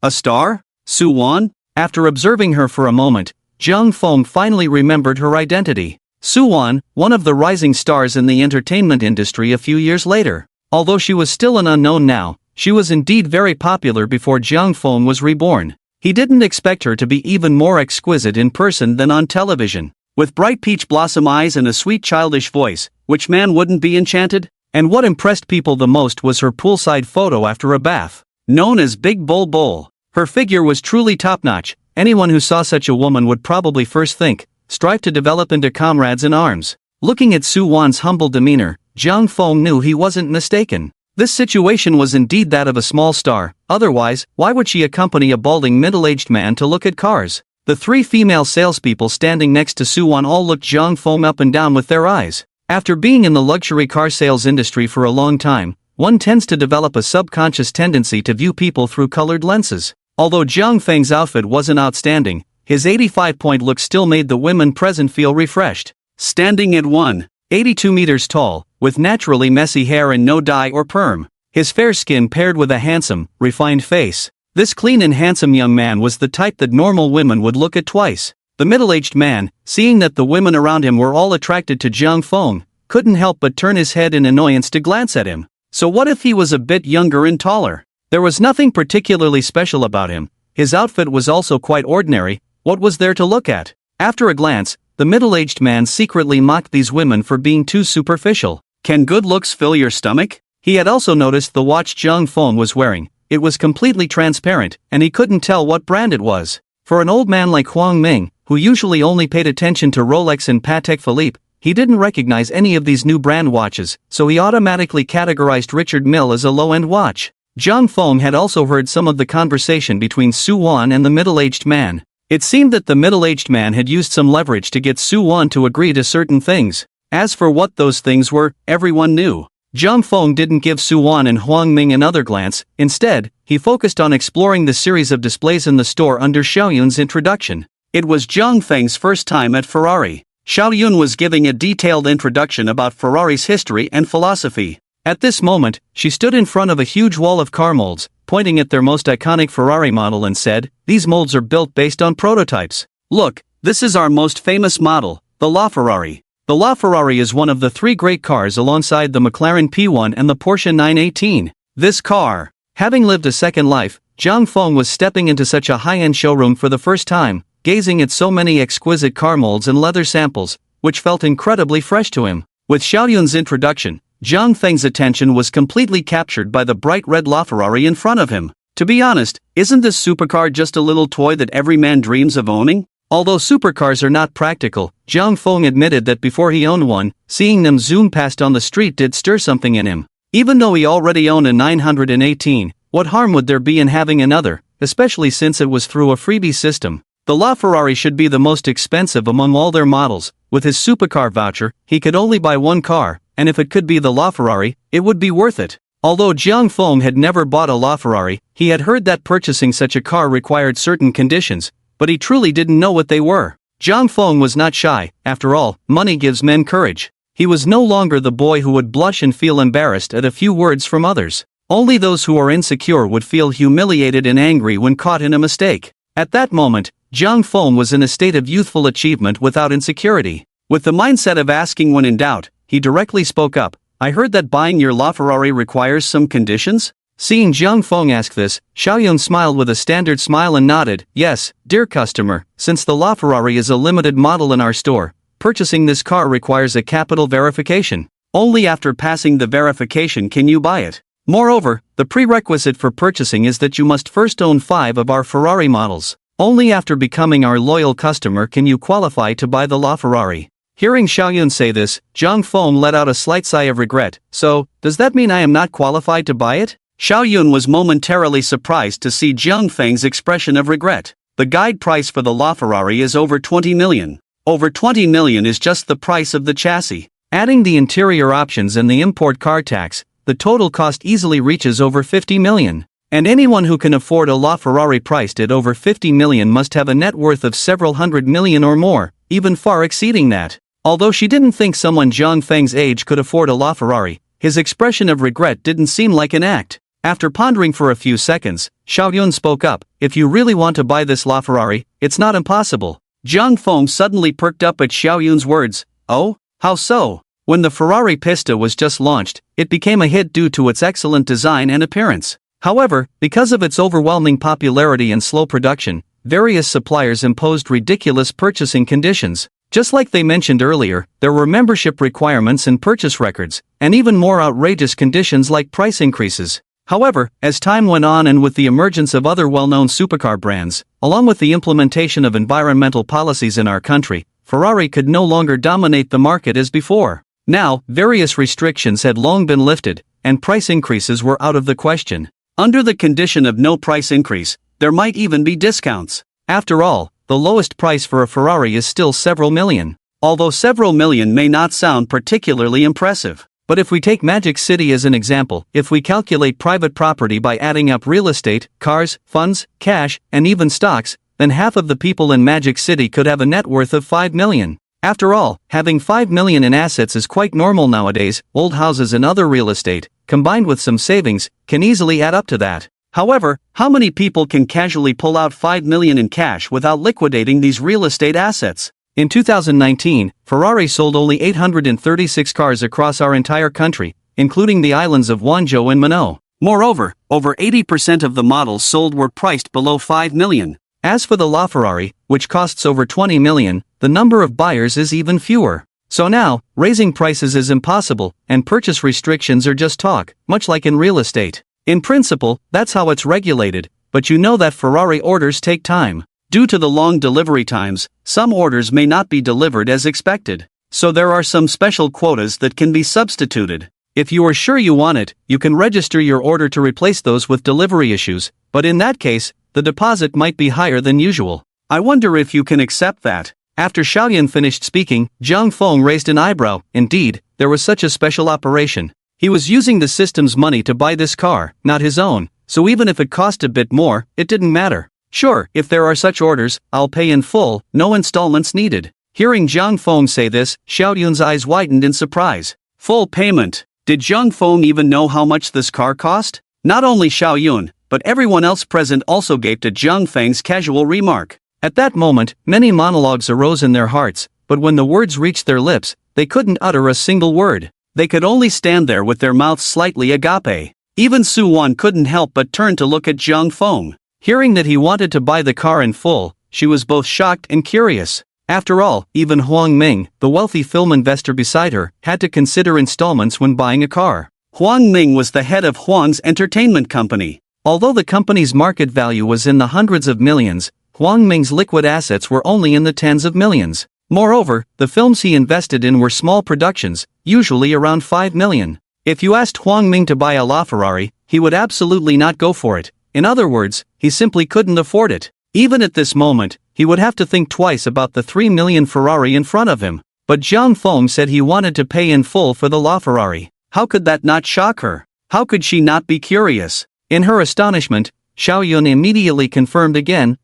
A star? Suwon? After observing her for a moment, Zhang Feng finally remembered her identity. Suwon, one of the rising stars in the entertainment industry a few years later. Although she was still an unknown now, she was indeed very popular before Zhang Feng was reborn. He didn't expect her to be even more exquisite in person than on television. With bright peach blossom eyes and a sweet childish voice, which man wouldn't be enchanted? And what impressed people the most was her poolside photo after a bath. Known as Big Bull Bull. Her figure was truly top-notch. Anyone who saw such a woman would probably first think, strive to develop into comrades in arms. Looking at Suwon's humble demeanor, Zhang Feng knew he wasn't mistaken. This situation was indeed that of a small star, otherwise, why would she accompany a balding middle-aged man to look at cars? The 3 female salespeople standing next to Suwon all looked Zhang Feng up and down with their eyes. After being in the luxury car sales industry for a long time, one tends to develop a subconscious tendency to view people through colored lenses. Although Zhang Feng's outfit wasn't outstanding, his 85-point look still made the women present feel refreshed. Standing at 182 meters tall, with naturally messy hair and no dye or perm, his fair skin paired with a handsome, refined face. This clean and handsome young man was the type that normal women would look at twice. The middle-aged man, seeing that the women around him were all attracted to Zhang Feng, couldn't help but turn his head in annoyance to glance at him. So what if he was a bit younger and taller? There was nothing particularly special about him. His outfit was also quite ordinary. What was there to look at? After a glance, the middle-aged man secretly mocked these women for being too superficial. Can good looks fill your stomach? He had also noticed the watch Zhang Feng was wearing. It was completely transparent, and he couldn't tell what brand it was. For an old man like Huang Ming, who usually only paid attention to Rolex and Patek Philippe, he didn't recognize any of these new brand watches, so he automatically categorized Richard Mille as a low-end watch. Zhang Feng had also heard some of the conversation between Suwon and the middle-aged man. It seemed that the middle-aged man had used some leverage to get Suwon to agree to certain things. As for what those things were, everyone knew. Zhang Feng didn't give Suwon and Huang Ming another glance. Instead, he focused on exploring the series of displays in the store under Xiaoyun's introduction. It was Zhang Feng's first time at Ferrari. Xiaoyun was giving a detailed introduction about Ferrari's history and philosophy. At this moment, she stood in front of a huge wall of car molds, pointing at their most iconic Ferrari model and said, "These molds are built based on prototypes. Look, This is our most famous model, the LaFerrari. The LaFerrari is one of the three great cars alongside the McLaren P1 and the Porsche 918. This car, having lived a second life, Zhang Feng was stepping into such a high-end showroom for the first time, gazing at so many exquisite car molds and leather samples, which felt incredibly fresh to him. With Xiaoyun's introduction, Zhang Feng's attention was completely captured by the bright red LaFerrari in front of him. To be honest, isn't this supercar just a little toy that every man dreams of owning? Although supercars are not practical, Zhang Feng admitted that before he owned one, seeing them zoom past on the street did stir something in him. Even though he already owned a 918, what harm would there be in having another, especially since it was through a freebie system? The LaFerrari should be the most expensive among all their models. With his supercar voucher, he could only buy one car, and if it could be the LaFerrari, it would be worth it. Although Zhang Feng had never bought a LaFerrari, he had heard that purchasing such a car required certain conditions, but he truly didn't know what they were. Zhang Feng was not shy. After all, money gives men courage. He was no longer the boy who would blush and feel embarrassed at a few words from others. Only those who are insecure would feel humiliated and angry when caught in a mistake. At that moment, Zhang Feng was in a state of youthful achievement without insecurity. With the mindset of asking when in doubt, he directly spoke up. I heard that buying your LaFerrari requires some conditions? Seeing Zhang Feng ask this, Xiaoyun smiled with a standard smile and nodded. Yes, dear customer, since the LaFerrari is a limited model in our store, purchasing this car requires a capital verification. Only after passing the verification can you buy it. Moreover, the prerequisite for purchasing is that you must first own 5 of our Ferrari models. Only after becoming our loyal customer can you qualify to buy the LaFerrari. Hearing Xiaoyun say this, Zhang Feng let out a slight sigh of regret. So, does that mean I am not qualified to buy it? Xiaoyun was momentarily surprised to see Zhang Feng's expression of regret. The guide price for the LaFerrari is over 20 million. Over 20 million is just the price of the chassis. Adding the interior options and the import car tax, the total cost easily reaches over 50 million. And anyone who can afford a LaFerrari priced at over 50 million must have a net worth of several hundred million or more, even far exceeding that. Although she didn't think someone Zhang Feng's age could afford a LaFerrari, his expression of regret didn't seem like an act. After pondering for a few seconds, Xiaoyun spoke up. If you really want to buy this LaFerrari, it's not impossible. Zhang Feng suddenly perked up at Xiaoyun's words. Oh? How so? When the Ferrari Pista was just launched, it became a hit due to its excellent design and appearance. However, because of its overwhelming popularity and slow production, various suppliers imposed ridiculous purchasing conditions. Just like they mentioned earlier, there were membership requirements and purchase records, and even more outrageous conditions like price increases. However, as time went on and with the emergence of other well-known supercar brands, along with the implementation of environmental policies in our country, Ferrari could no longer dominate the market as before. Now, various restrictions had long been lifted, and price increases were out of the question. Under the condition of no price increase, there might even be discounts. After all, the lowest price for a Ferrari is still several million. Although several million may not sound particularly impressive. But if we take Magic City as an example, if we calculate private property by adding up real estate, cars, funds, cash, and even stocks, then half of the people in Magic City could have a net worth of 5 million. After all, having 5 million in assets is quite normal nowadays. Old houses and other real estate, combined with some savings, can easily add up to that. However, how many people can casually pull out 5 million in cash without liquidating these real estate assets? In 2019, Ferrari sold only 836 cars across our entire country, including the islands of Wanzhou and Manhwa. Moreover, over 80% of the models sold were priced below 5 million. As for the LaFerrari, which costs over 20 million, the number of buyers is even fewer. So now, raising prices is impossible, and purchase restrictions are just talk, much like in real estate. In principle, that's how it's regulated, but you know that Ferrari orders take time. Due to the long delivery times, some orders may not be delivered as expected. So there are some special quotas that can be substituted. If you are sure you want it, you can register your order to replace those with delivery issues, but in that case, the deposit might be higher than usual. I wonder if you can accept that. After Xiaoyun finished speaking, Zhang Feng raised an eyebrow. Indeed, there was such a special operation. He was using the system's money to buy this car, not his own, so even if it cost a bit more, it didn't matter. Sure, if there are such orders, I'll pay in full, no installments needed. Hearing Zhang Feng say this, Xiaoyun's eyes widened in surprise. Full payment. Did Zhang Feng even know how much this car cost? Not only Xiaoyun, but everyone else present also gaped at Zhang Feng's casual remark. At that moment, many monologues arose in their hearts, but when the words reached their lips, they couldn't utter a single word. They could only stand there with their mouths slightly agape. Even Soo-won couldn't help but turn to look at Jung Fong. Hearing that he wanted to buy the car in full, she was both shocked and curious. After all, even Huang Ming, the wealthy film investor beside her, had to consider installments when buying a car. Huang Ming was the head of Huang's entertainment company. Although the company's market value was in the hundreds of millions, Huang Ming's liquid assets were only in the tens of millions. Moreover, the films he invested in were small productions, usually around 5 million. If you asked Huang Ming to buy a LaFerrari, he would absolutely not go for it. In other words, he simply couldn't afford it. Even at this moment, he would have to think twice about the 3 million Ferrari in front of him. But Zhang Feng said he wanted to pay in full for the LaFerrari. How could that not shock her? How could she not be curious? In her astonishment, Xiao Yun immediately confirmed again,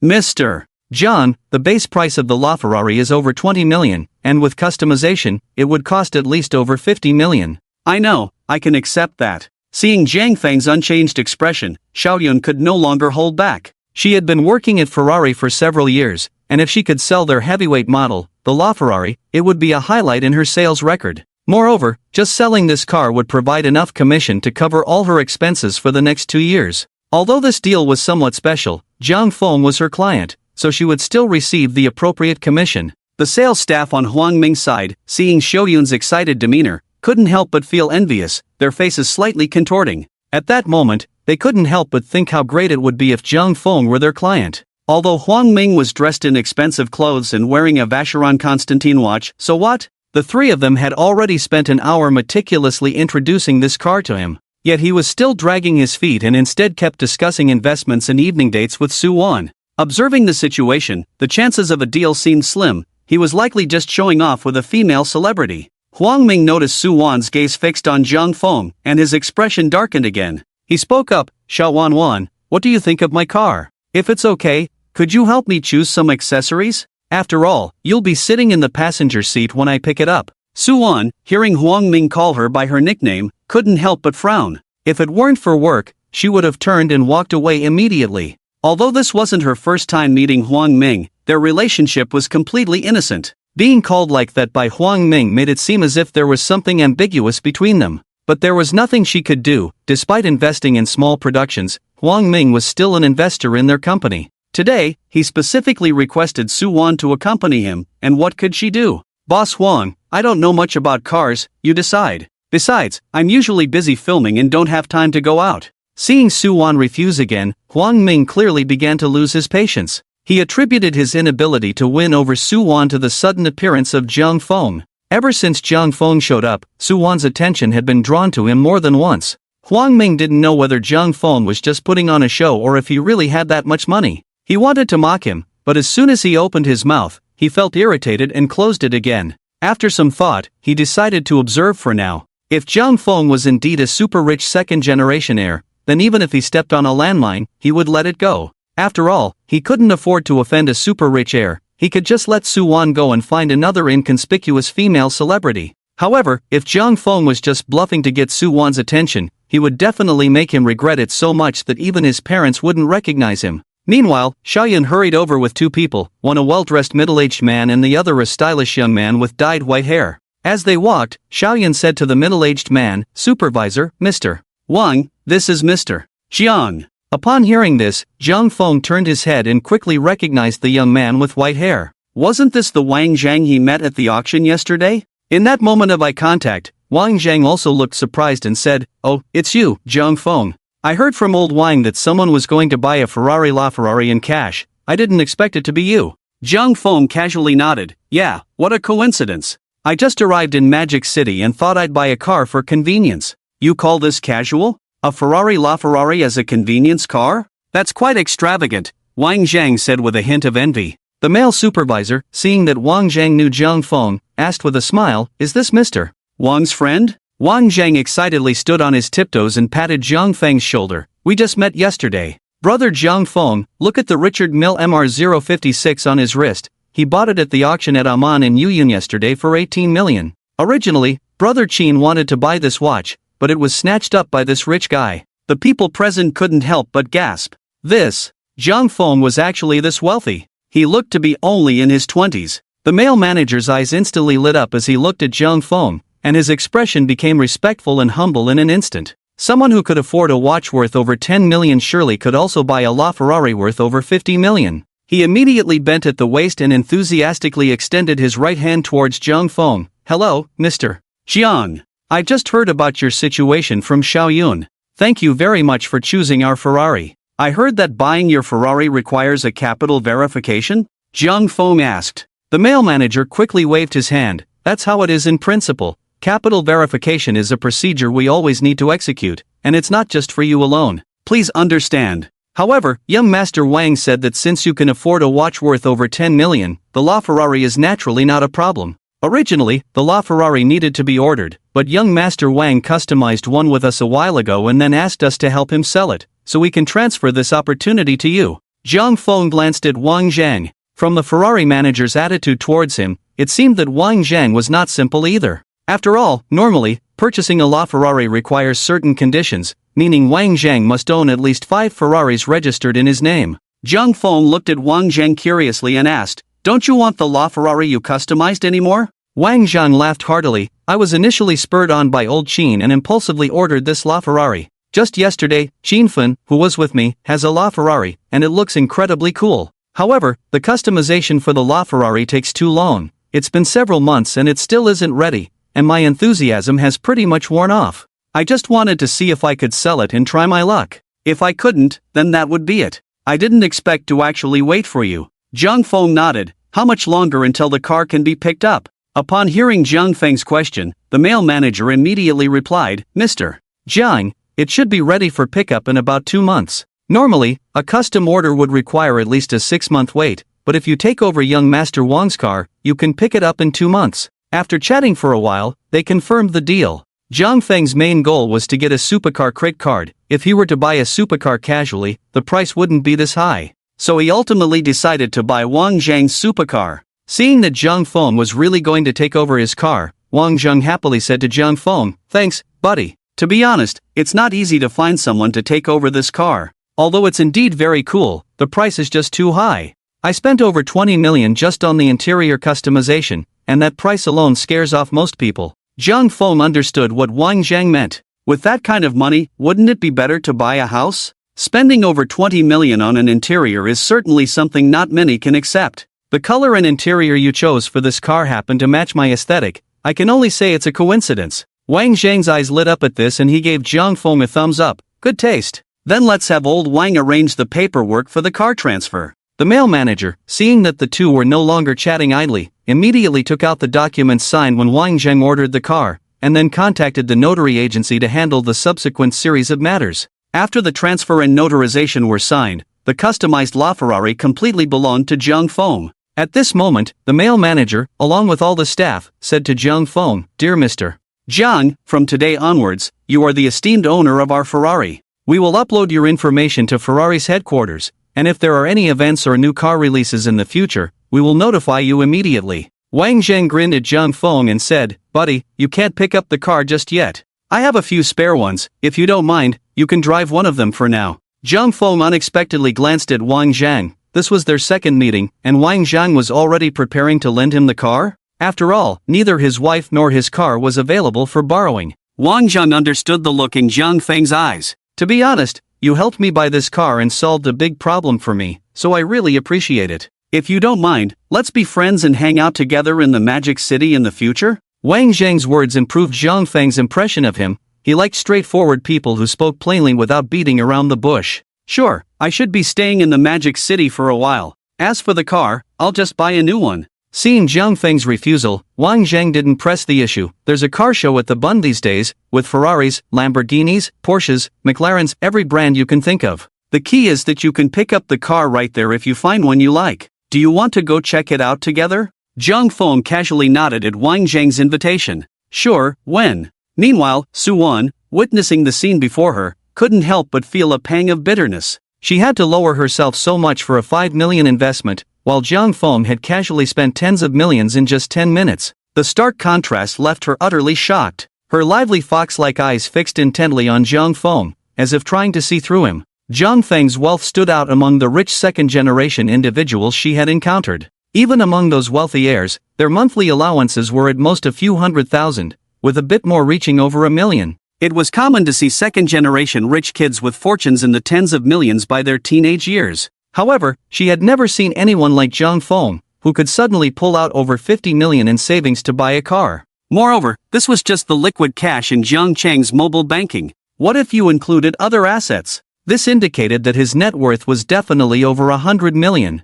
Mr. John, the base price of the LaFerrari is over 20 million, and with customization, it would cost at least over 50 million. I know, I can accept that. Seeing Zhang Feng's unchanged expression, Xiao Yun could no longer hold back. She had been working at Ferrari for several years, and if she could sell their heavyweight model, the LaFerrari, it would be a highlight in her sales record. Moreover, just selling this car would provide enough commission to cover all her expenses for the next 2 years. Although this deal was somewhat special, Zhang Feng was her client, so she would still receive the appropriate commission. The sales staff on Huang Ming's side, seeing Xiao Yun's excited demeanor, couldn't help but feel envious, their faces slightly contorting. At that moment, they couldn't help but think how great it would be if Zhang Feng were their client. Although Huang Ming was dressed in expensive clothes and wearing a Vacheron Constantin watch, so what? The three of them had already spent an hour meticulously introducing this car to him. Yet he was still dragging his feet and instead kept discussing investments and evening dates with Soo-won. Observing the situation, the chances of a deal seemed slim. He was likely just showing off with a female celebrity. Huang Ming noticed Soo-won's gaze fixed on Zhang Feng, and his expression darkened again. He spoke up, Xiao Wan, what do you think of my car? If it's okay, could you help me choose some accessories? After all, you'll be sitting in the passenger seat when I pick it up. Soo-won, hearing Huang Ming call her by her nickname, couldn't help but frown. If it weren't for work, she would have turned and walked away immediately. Although this wasn't her first time meeting Huang Ming, their relationship was completely innocent. Being called like that by Huang Ming made it seem as if there was something ambiguous between them. But there was nothing she could do. Despite investing in small productions, Huang Ming was still an investor in their company. Today, he specifically requested Soo-won to accompany him, and what could she do? Boss Huang, I don't know much about cars, you decide. Besides, I'm usually busy filming and don't have time to go out. Seeing Soo-won refuse again, Huang Ming clearly began to lose his patience. He attributed his inability to win over Soo-won to the sudden appearance of Zhang Feng. Ever since Zhang Feng showed up, Soo-won's attention had been drawn to him more than once. Huang Ming didn't know whether Zhang Feng was just putting on a show or if he really had that much money. He wanted to mock him, but as soon as he opened his mouth, he felt irritated and closed it again. After some thought, he decided to observe for now. If Zhang Feng was indeed a super-rich second-generation heir, then even if he stepped on a landmine, he would let it go. After all, he couldn't afford to offend a super-rich heir. He could just let Soo-won go and find another inconspicuous female celebrity. However, if Zhang Feng was just bluffing to get Soo-won's attention, he would definitely make him regret it so much that even his parents wouldn't recognize him. Meanwhile, Xiaoyan hurried over with two people, one a well-dressed middle-aged man and the other a stylish young man with dyed white hair. As they walked, Xiaoyan said to the middle-aged man, "Supervisor, Mr. Wang, this is Mr. Jiang." Upon hearing this, Zhang Feng turned his head and quickly recognized the young man with white hair. Wasn't this the Wang Zhang he met at the auction yesterday? In that moment of eye contact, Wang Zhang also looked surprised and said, "Oh, it's you, Zhang Feng. I heard from old Wang that someone was going to buy a LaFerrari in cash. I didn't expect it to be you." Zhang Feng casually nodded. "Yeah, what a coincidence. I just arrived in Magic City and thought I'd buy a car for convenience." "You call this casual? A LaFerrari as a convenience car? That's quite extravagant," Wang Zhang said with a hint of envy. The male supervisor, seeing that Wang Zhang knew Zhang Feng, asked with a smile, "Is this Mr. Wang's friend?" Wang Zhang excitedly stood on his tiptoes and patted Zhang Feng's shoulder. "We just met yesterday. Brother Zhang Feng, look at the Richard Mille MR056 on his wrist. He bought it at the auction at Amman in Yuyun yesterday for 18 million. Originally, Brother Qin wanted to buy this watch, but it was snatched up by this rich guy." The people present couldn't help but gasp. This Zhang Feng was actually this wealthy. He looked to be only in his 20s. The male manager's eyes instantly lit up as he looked at Zhang Feng, and his expression became respectful and humble in an instant. Someone who could afford a watch worth over 10 million surely could also buy a LaFerrari worth over 50 million. He immediately bent at the waist and enthusiastically extended his right hand towards Zhang Feng. Hello, Mr. Jiang. I just heard about your situation from Xiaoyun. Thank you very much for choosing our Ferrari. I heard that buying your Ferrari requires a capital verification? Zhang Feng asked. The male manager quickly waved his hand. That's how it is in principle. Capital verification is a procedure we always need to execute, and it's not just for you alone. Please understand. However, young Master Wang said that since you can afford a watch worth over 10 million, the LaFerrari is naturally not a problem. Originally, the LaFerrari needed to be ordered, but young Master Wang customized one with us a while ago and then asked us to help him sell it, so we can transfer this opportunity to you. Zhang Feng glanced at Wang Zhang. From the Ferrari manager's attitude towards him, it seemed that Wang Zhang was not simple either. After all, normally, purchasing a LaFerrari requires certain conditions, meaning Wang Zhang must own at least 5 Ferraris registered in his name. Zhang Feng looked at Wang Zhang curiously and asked, "Don't you want the LaFerrari you customized anymore?" Wang Zhang laughed heartily. I was initially spurred on by old Qin and impulsively ordered this LaFerrari. Just yesterday, Qin Fen, who was with me, has a LaFerrari, and it looks incredibly cool. However, the customization for the LaFerrari takes too long. It's been several months and it still isn't ready, and my enthusiasm has pretty much worn off. I just wanted to see if I could sell it and try my luck. If I couldn't, then that would be it. I didn't expect to actually wait for you. Zhang Feng nodded. How much longer until the car can be picked up? Upon hearing Zhang Feng's question, the male manager immediately replied, Mr. Zhang, it should be ready for pickup in about 2 months. Normally, a custom order would require at least a 6-month wait, but if you take over young Master Wang's car, you can pick it up in 2 months. After chatting for a while, they confirmed the deal. Zhang Feng's main goal was to get a supercar credit card. If he were to buy a supercar casually, the price wouldn't be this high. So he ultimately decided to buy Wang Zhang's supercar. Seeing that Zhang Feng was really going to take over his car, Wang Zhang happily said to Zhang Feng, "Thanks, buddy. To be honest, it's not easy to find someone to take over this car. Although it's indeed very cool, the price is just too high. I spent over 20 million just on the interior customization, and that price alone scares off most people." Zhang Feng understood what Wang Zhang meant. With that kind of money, wouldn't it be better to buy a house? Spending over 20 million on an interior is certainly something not many can accept. The color and interior you chose for this car happen to match my aesthetic. I can only say it's a coincidence. Wang Zhang's eyes lit up at this and he gave Zhang Feng a thumbs up. Good taste. Then let's have old Wang arrange the paperwork for the car transfer. The male manager, seeing that the two were no longer chatting idly, immediately took out the documents signed when Wang Zhang ordered the car, and then contacted the notary agency to handle the subsequent series of matters. After the transfer and notarization were signed, the customized LaFerrari completely belonged to Zhang Feng. At this moment, the male manager, along with all the staff, said to Zhang Feng, "Dear Mr. Zhang, from today onwards, you are the esteemed owner of our Ferrari. We will upload your information to Ferrari's headquarters, and if there are any events or new car releases in the future, we will notify you immediately." Wang Zhang grinned at Zhang Feng and said, "Buddy, you can't pick up the car just yet. I have a few spare ones. If you don't mind, you can drive one of them for now." Zhang Feng unexpectedly glanced at Wang Zhang. This was their second meeting, and Wang Zhang was already preparing to lend him the car? After all, neither his wife nor his car was available for borrowing. Wang Zhang understood the look in Zhang Feng's eyes. "To be honest, you helped me buy this car and solved a big problem for me, so I really appreciate it. If you don't mind, let's be friends and hang out together in the Magic City in the future?" Wang Zhang's words improved Zhang Feng's impression of him. He liked straightforward people who spoke plainly without beating around the bush. "Sure, I should be staying in the Magic City for a while. As for the car, I'll just buy a new one." Seeing Zhang Feng's refusal, Wang Zhang didn't press the issue. There's a car show at the Bund these days, with Ferraris, Lamborghinis, Porsches, McLarens, every brand you can think of. The key is that you can pick up the car right there if you find one you like. Do you want to go check it out together? Zhang Feng casually nodded at Wang Zhang's invitation. Sure, when? Meanwhile, Suwon, witnessing the scene before her, couldn't help but feel a pang of bitterness. She had to lower herself so much for a 5 million investment, while Zhang Feng had casually spent tens of millions in just 10 minutes. The stark contrast left her utterly shocked. Her lively fox-like eyes fixed intently on Zhang Feng, as if trying to see through him. Zhang Feng's wealth stood out among the rich second-generation individuals she had encountered. Even among those wealthy heirs, their monthly allowances were at most a few $100,000, with a bit more reaching over $1 million. It was common to see second-generation rich kids with fortunes in the tens of millions by their teenage years. However, she had never seen anyone like Zhang Feng, who could suddenly pull out over $50 million in savings to buy a car. Moreover, this was just the liquid cash in Jiang Cheng's mobile banking. What if you included other assets? This indicated that his net worth was definitely over $100 million.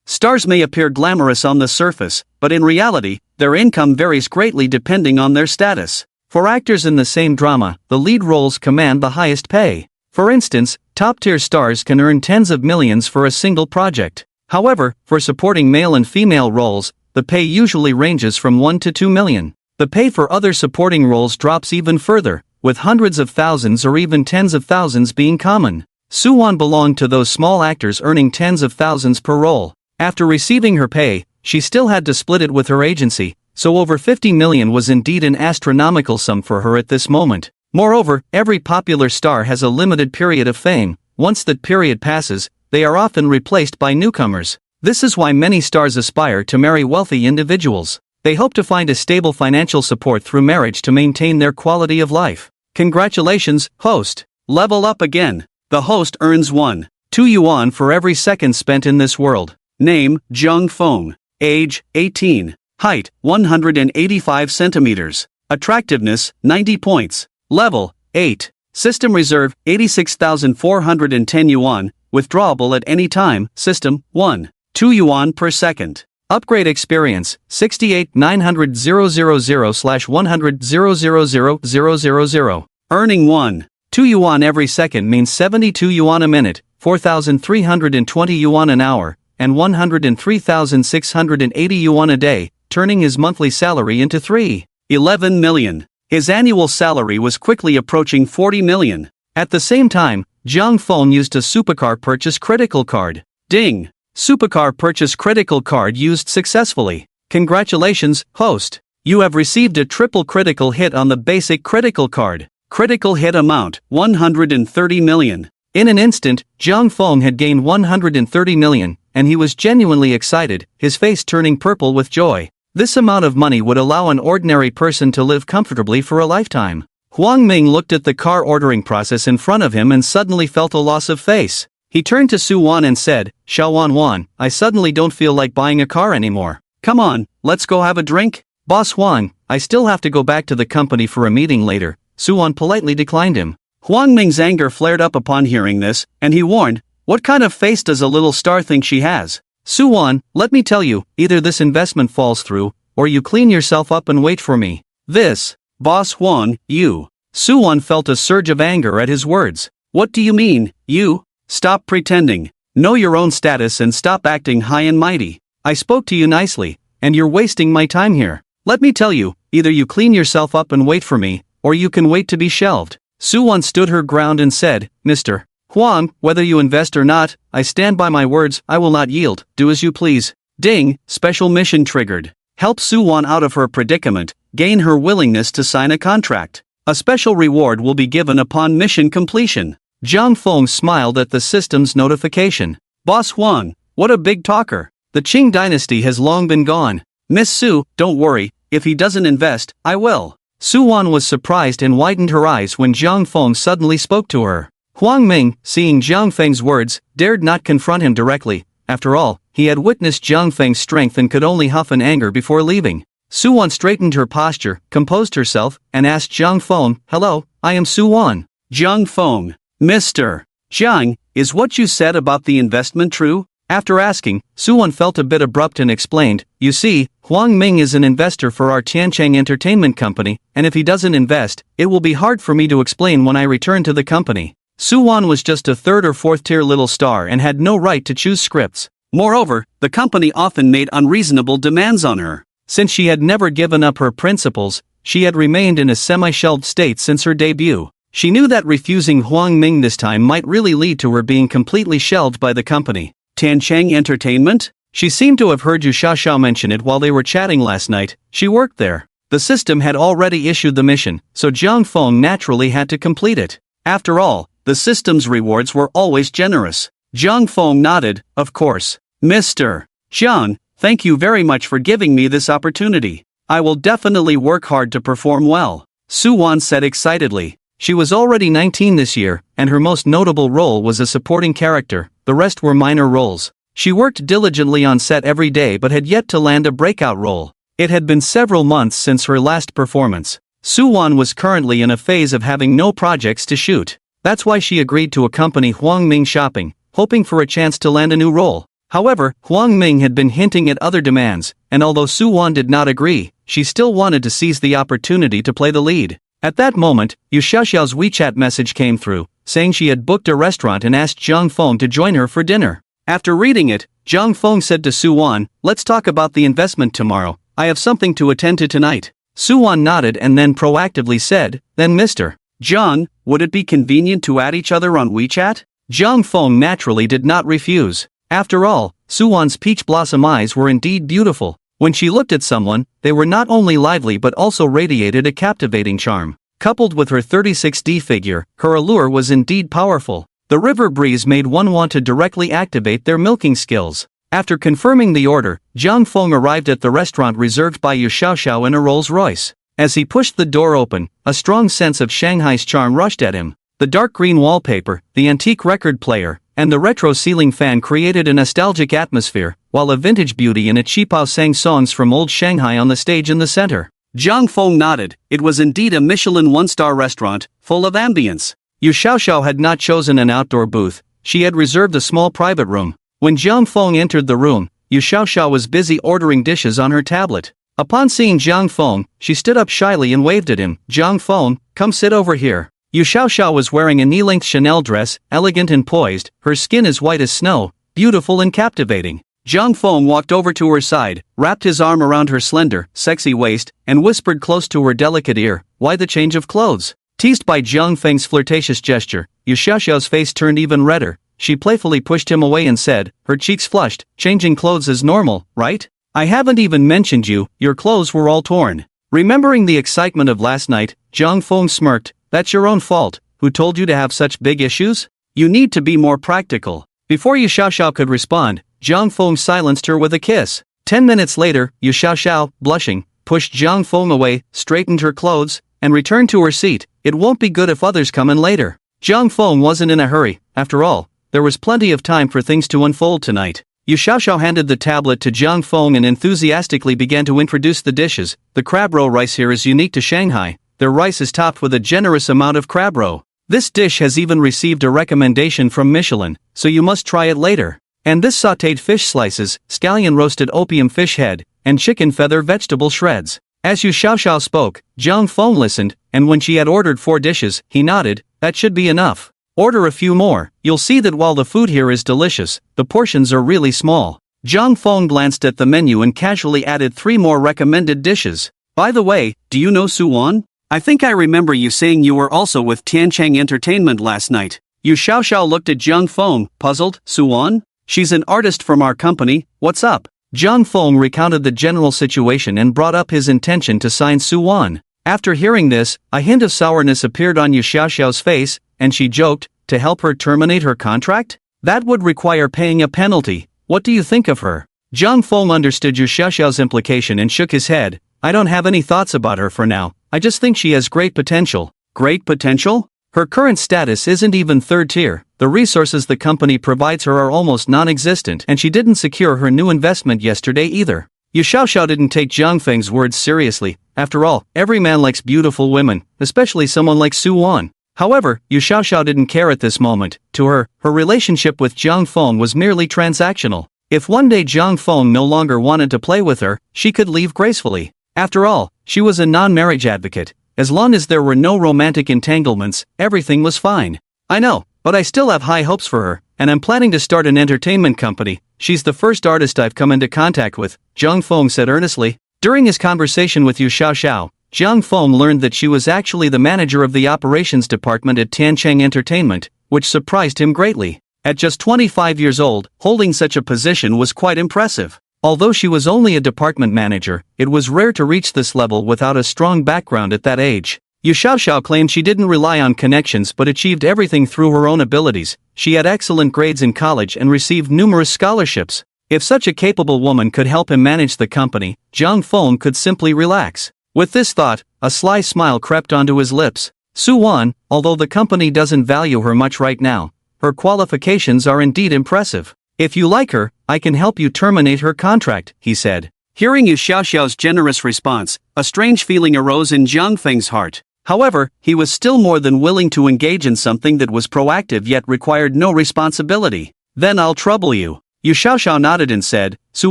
Stars may appear glamorous on the surface, but in reality, their income varies greatly depending on their status. For actors in the same drama, the lead roles command the highest pay. For instance, top-tier stars can earn tens of millions for a single project. However, for supporting male and female roles, the pay usually ranges from $1 to $2 million. The pay for other supporting roles drops even further, with hundreds of thousands or even tens of thousands being common. Suwon belonged to those small actors earning tens of thousands per role. After receiving her pay, she still had to split it with her agency, so over $50 million was indeed an astronomical sum for her at this moment. Moreover, every popular star has a limited period of fame. Once that period passes, they are often replaced by newcomers. This is why many stars aspire to marry wealthy individuals. They hope to find a stable financial support through marriage to maintain their quality of life. Congratulations, host. Level up again. The host earns 1, 2 yuan for every second spent in this world. Name, Zhang Feng. Age, 18. Height, 185 centimeters. Attractiveness, 90 points. Level, 8. System reserve, 86,410 yuan. Withdrawable at any time. System, 1. 2 yuan per second. Upgrade experience, 68,900/100,000,000. Earning 1, 2 yuan every second means 72 yuan a minute, 4,320 yuan an hour, and 103,680 yuan a day, turning his monthly salary into 3.11 million. His annual salary was quickly approaching 40 million. At the same time, Zhang Feng used a supercar purchase critical card. Ding! Supercar purchase critical card used successfully. Congratulations, host. You have received a triple critical hit on the basic critical card. Critical hit amount, 130 million. In an instant, Zhang Feng had gained 130 million, and he was genuinely excited, his face turning purple with joy. This amount of money would allow an ordinary person to live comfortably for a lifetime. Huang Ming looked at the car ordering process in front of him and suddenly felt a loss of face. He turned to Su Wan and said, "Xiao Wan, I suddenly don't feel like buying a car anymore. Come on, let's go have a drink?" "Boss Huang, I still have to go back to the company for a meeting later." Su Wan politely declined him. Huang Ming's anger flared up upon hearing this, and he warned, "What kind of face does a little star think she has? Su Wan, let me tell you, either this investment falls through, or you clean yourself up and wait for me." "This, Boss Huang, you." Su Wan felt a surge of anger at his words. "What do you mean, you? Stop pretending. Know your own status and stop acting high and mighty. I spoke to you nicely, and you're wasting my time here. Let me tell you, either you clean yourself up and wait for me, or you can wait to be shelved." Su Wan stood her ground and said, "Mr. Huang, whether you invest or not, I stand by my words, I will not yield, do as you please." Ding, special mission triggered. Help Su Wan out of her predicament, gain her willingness to sign a contract. A special reward will be given upon mission completion. Zhang Feng smiled at the system's notification. "Boss Huang, what a big talker. The Qing dynasty has long been gone. Miss Su, don't worry, if he doesn't invest, I will." Su Wan was surprised and widened her eyes when Zhang Feng suddenly spoke to her. Huang Ming, seeing Zhang Feng's words, dared not confront him directly. After all, he had witnessed Zhang Feng's strength and could only huff in anger before leaving. Su Wan straightened her posture, composed herself, and asked Zhang Feng, "Hello, I am Su Wan." Zhang Feng. "Mr. Zhang, is what you said about the investment true?" After asking, Su Wan felt a bit abrupt and explained, "You see, Huang Ming is an investor for our Tiancheng Entertainment Company, and if he doesn't invest, it will be hard for me to explain when I return to the company." Su Wan was just a third or fourth tier little star and had no right to choose scripts. Moreover, the company often made unreasonable demands on her. Since she had never given up her principles, she had remained in a semi-shelved state since her debut. She knew that refusing Huang Ming this time might really lead to her being completely shelved by the company. Tiancheng Entertainment? She seemed to have heard Yu Xiaoxiao mention it while they were chatting last night. She worked there. The system had already issued the mission, so Zhang Feng naturally had to complete it. After all, the system's rewards were always generous. Zhang Feng nodded, of course. Mr. Zhang, thank you very much for giving me this opportunity. I will definitely work hard to perform well, Su Wan said excitedly. She was already 19 this year, and her most notable role was a supporting character, the rest were minor roles. She worked diligently on set every day but had yet to land a breakout role. It had been several months since her last performance. Su Wan was currently in a phase of having no projects to shoot. That's why she agreed to accompany Huang Ming shopping, hoping for a chance to land a new role. However, Huang Ming had been hinting at other demands, and although Su Wan did not agree, she still wanted to seize the opportunity to play the lead. At that moment, Yu Xiaoxiao's WeChat message came through, saying she had booked a restaurant and asked Zhang Feng to join her for dinner. After reading it, Zhang Feng said to Su Wan, "Let's talk about the investment tomorrow. I have something to attend to tonight." Su Wan nodded and then proactively said, "Then Mr. Zhang, would it be convenient to add each other on WeChat?" Zhang Feng naturally did not refuse. After all, Su Wan's peach blossom eyes were indeed beautiful. When she looked at someone, they were not only lively but also radiated a captivating charm. Coupled with her 36D figure, her allure was indeed powerful. The river breeze made one want to directly activate their milking skills. After confirming the order, Zhang Feng arrived at the restaurant reserved by Yu Xiaoxiao in a Rolls-Royce. As he pushed the door open, a strong sense of Shanghai's charm rushed at him. The dark green wallpaper, the antique record player, and the retro ceiling fan created a nostalgic atmosphere, while a vintage beauty in a qipao sang songs from old Shanghai on the stage in the center. Zhang Feng nodded. It was indeed a Michelin one-star restaurant, full of ambience. Yu Xiaoxiao had not chosen an outdoor booth, she had reserved a small private room. When Zhang Feng entered the room, Yu Xiaoxiao was busy ordering dishes on her tablet. Upon seeing Zhang Feng, she stood up shyly and waved at him. "Zhang Feng, come sit over here." Yu Xiaoxiao was wearing a knee-length Chanel dress, elegant and poised, her skin as white as snow, beautiful and captivating. Zhang Feng walked over to her side, wrapped his arm around her slender, sexy waist, and whispered close to her delicate ear, "Why the change of clothes?" Teased by Zhang Feng's flirtatious gesture, Yu Xiaoxiao's face turned even redder. She playfully pushed him away and said, her cheeks flushed, "Changing clothes is normal, right? I haven't even mentioned you, your clothes were all torn." Remembering the excitement of last night, Zhang Feng smirked, "That's your own fault. Who told you to have such big issues? You need to be more practical." Before Yu Xiaoxiao could respond, Zhang Feng silenced her with a kiss. 10 minutes later, Yu Xiaoxiao, blushing, pushed Zhang Feng away, straightened her clothes, and returned to her seat. It won't be good if others come in later. Zhang Feng wasn't in a hurry, after all. There was plenty of time for things to unfold tonight. Yu Xiaoxiao handed the tablet to Zhang Feng and enthusiastically began to introduce the dishes. The crab roe rice here is unique to Shanghai. Their rice is topped with a generous amount of crab roe. This dish has even received a recommendation from Michelin, so you must try it later. And this sautéed fish slices, scallion roasted opium fish head, and chicken feather vegetable shreds. As Yu Xiaoxiao spoke, Zhang Feng listened, and when she had ordered 4 dishes, he nodded, "That should be enough. Order a few more. You'll see that while the food here is delicious, the portions are really small." Zhang Feng glanced at the menu and casually added 3 more recommended dishes. "By the way, do you know Su Wan? I think I remember you saying you were also with Tiancheng Entertainment last night." Yu Xiaoxiao looked at Zhang Feng, puzzled. "Su Wan? She's an artist from our company, what's up?" Zhang Feng recounted the general situation and brought up his intention to sign Su Wan. After hearing this, a hint of sourness appeared on Yu Xiaoxiao's face, and she joked, "To help her terminate her contract? That would require paying a penalty. What do you think of her?" Zhang Feng understood Yu Xiaoxiao's implication and shook his head. "I don't have any thoughts about her for now. I just think she has great potential." "Great potential?" Her current status isn't even third tier. The resources the company provides her are almost non-existent, and she didn't secure her new investment yesterday either. Yu Xiaoxiao didn't take Zhang Feng's words seriously. After all, every man likes beautiful women, especially someone like Su Wan. However, Yu Xiaoxiao didn't care at this moment. To her, her relationship with Zhang Feng was merely transactional. If one day Zhang Feng no longer wanted to play with her, she could leave gracefully. After all, she was a non-marriage advocate. As long as there were no romantic entanglements, everything was fine. "I know, but I still have high hopes for her, and I'm planning to start an entertainment company. She's the first artist I've come into contact with," Zhang Feng said earnestly. During his conversation with Yu Xiaoxiao, Zhang Feng learned that she was actually the manager of the operations department at Tiancheng Entertainment, which surprised him greatly. At just 25 years old, holding such a position was quite impressive. Although she was only a department manager, it was rare to reach this level without a strong background at that age. Yu Xiaoxiao claimed she didn't rely on connections but achieved everything through her own abilities. She had excellent grades in college and received numerous scholarships. If such a capable woman could help him manage the company, Zhang Feng could simply relax. With this thought, a sly smile crept onto his lips. Su Wan, although the company doesn't value her much right now, her qualifications are indeed impressive. If you like her, I can help you terminate her contract, he said. Hearing Yu Xiaoxiao's generous response, a strange feeling arose in Zhang Feng's heart. However, he was still more than willing to engage in something that was proactive yet required no responsibility. Then I'll trouble you. Yu Xiaoxiao nodded and said, Su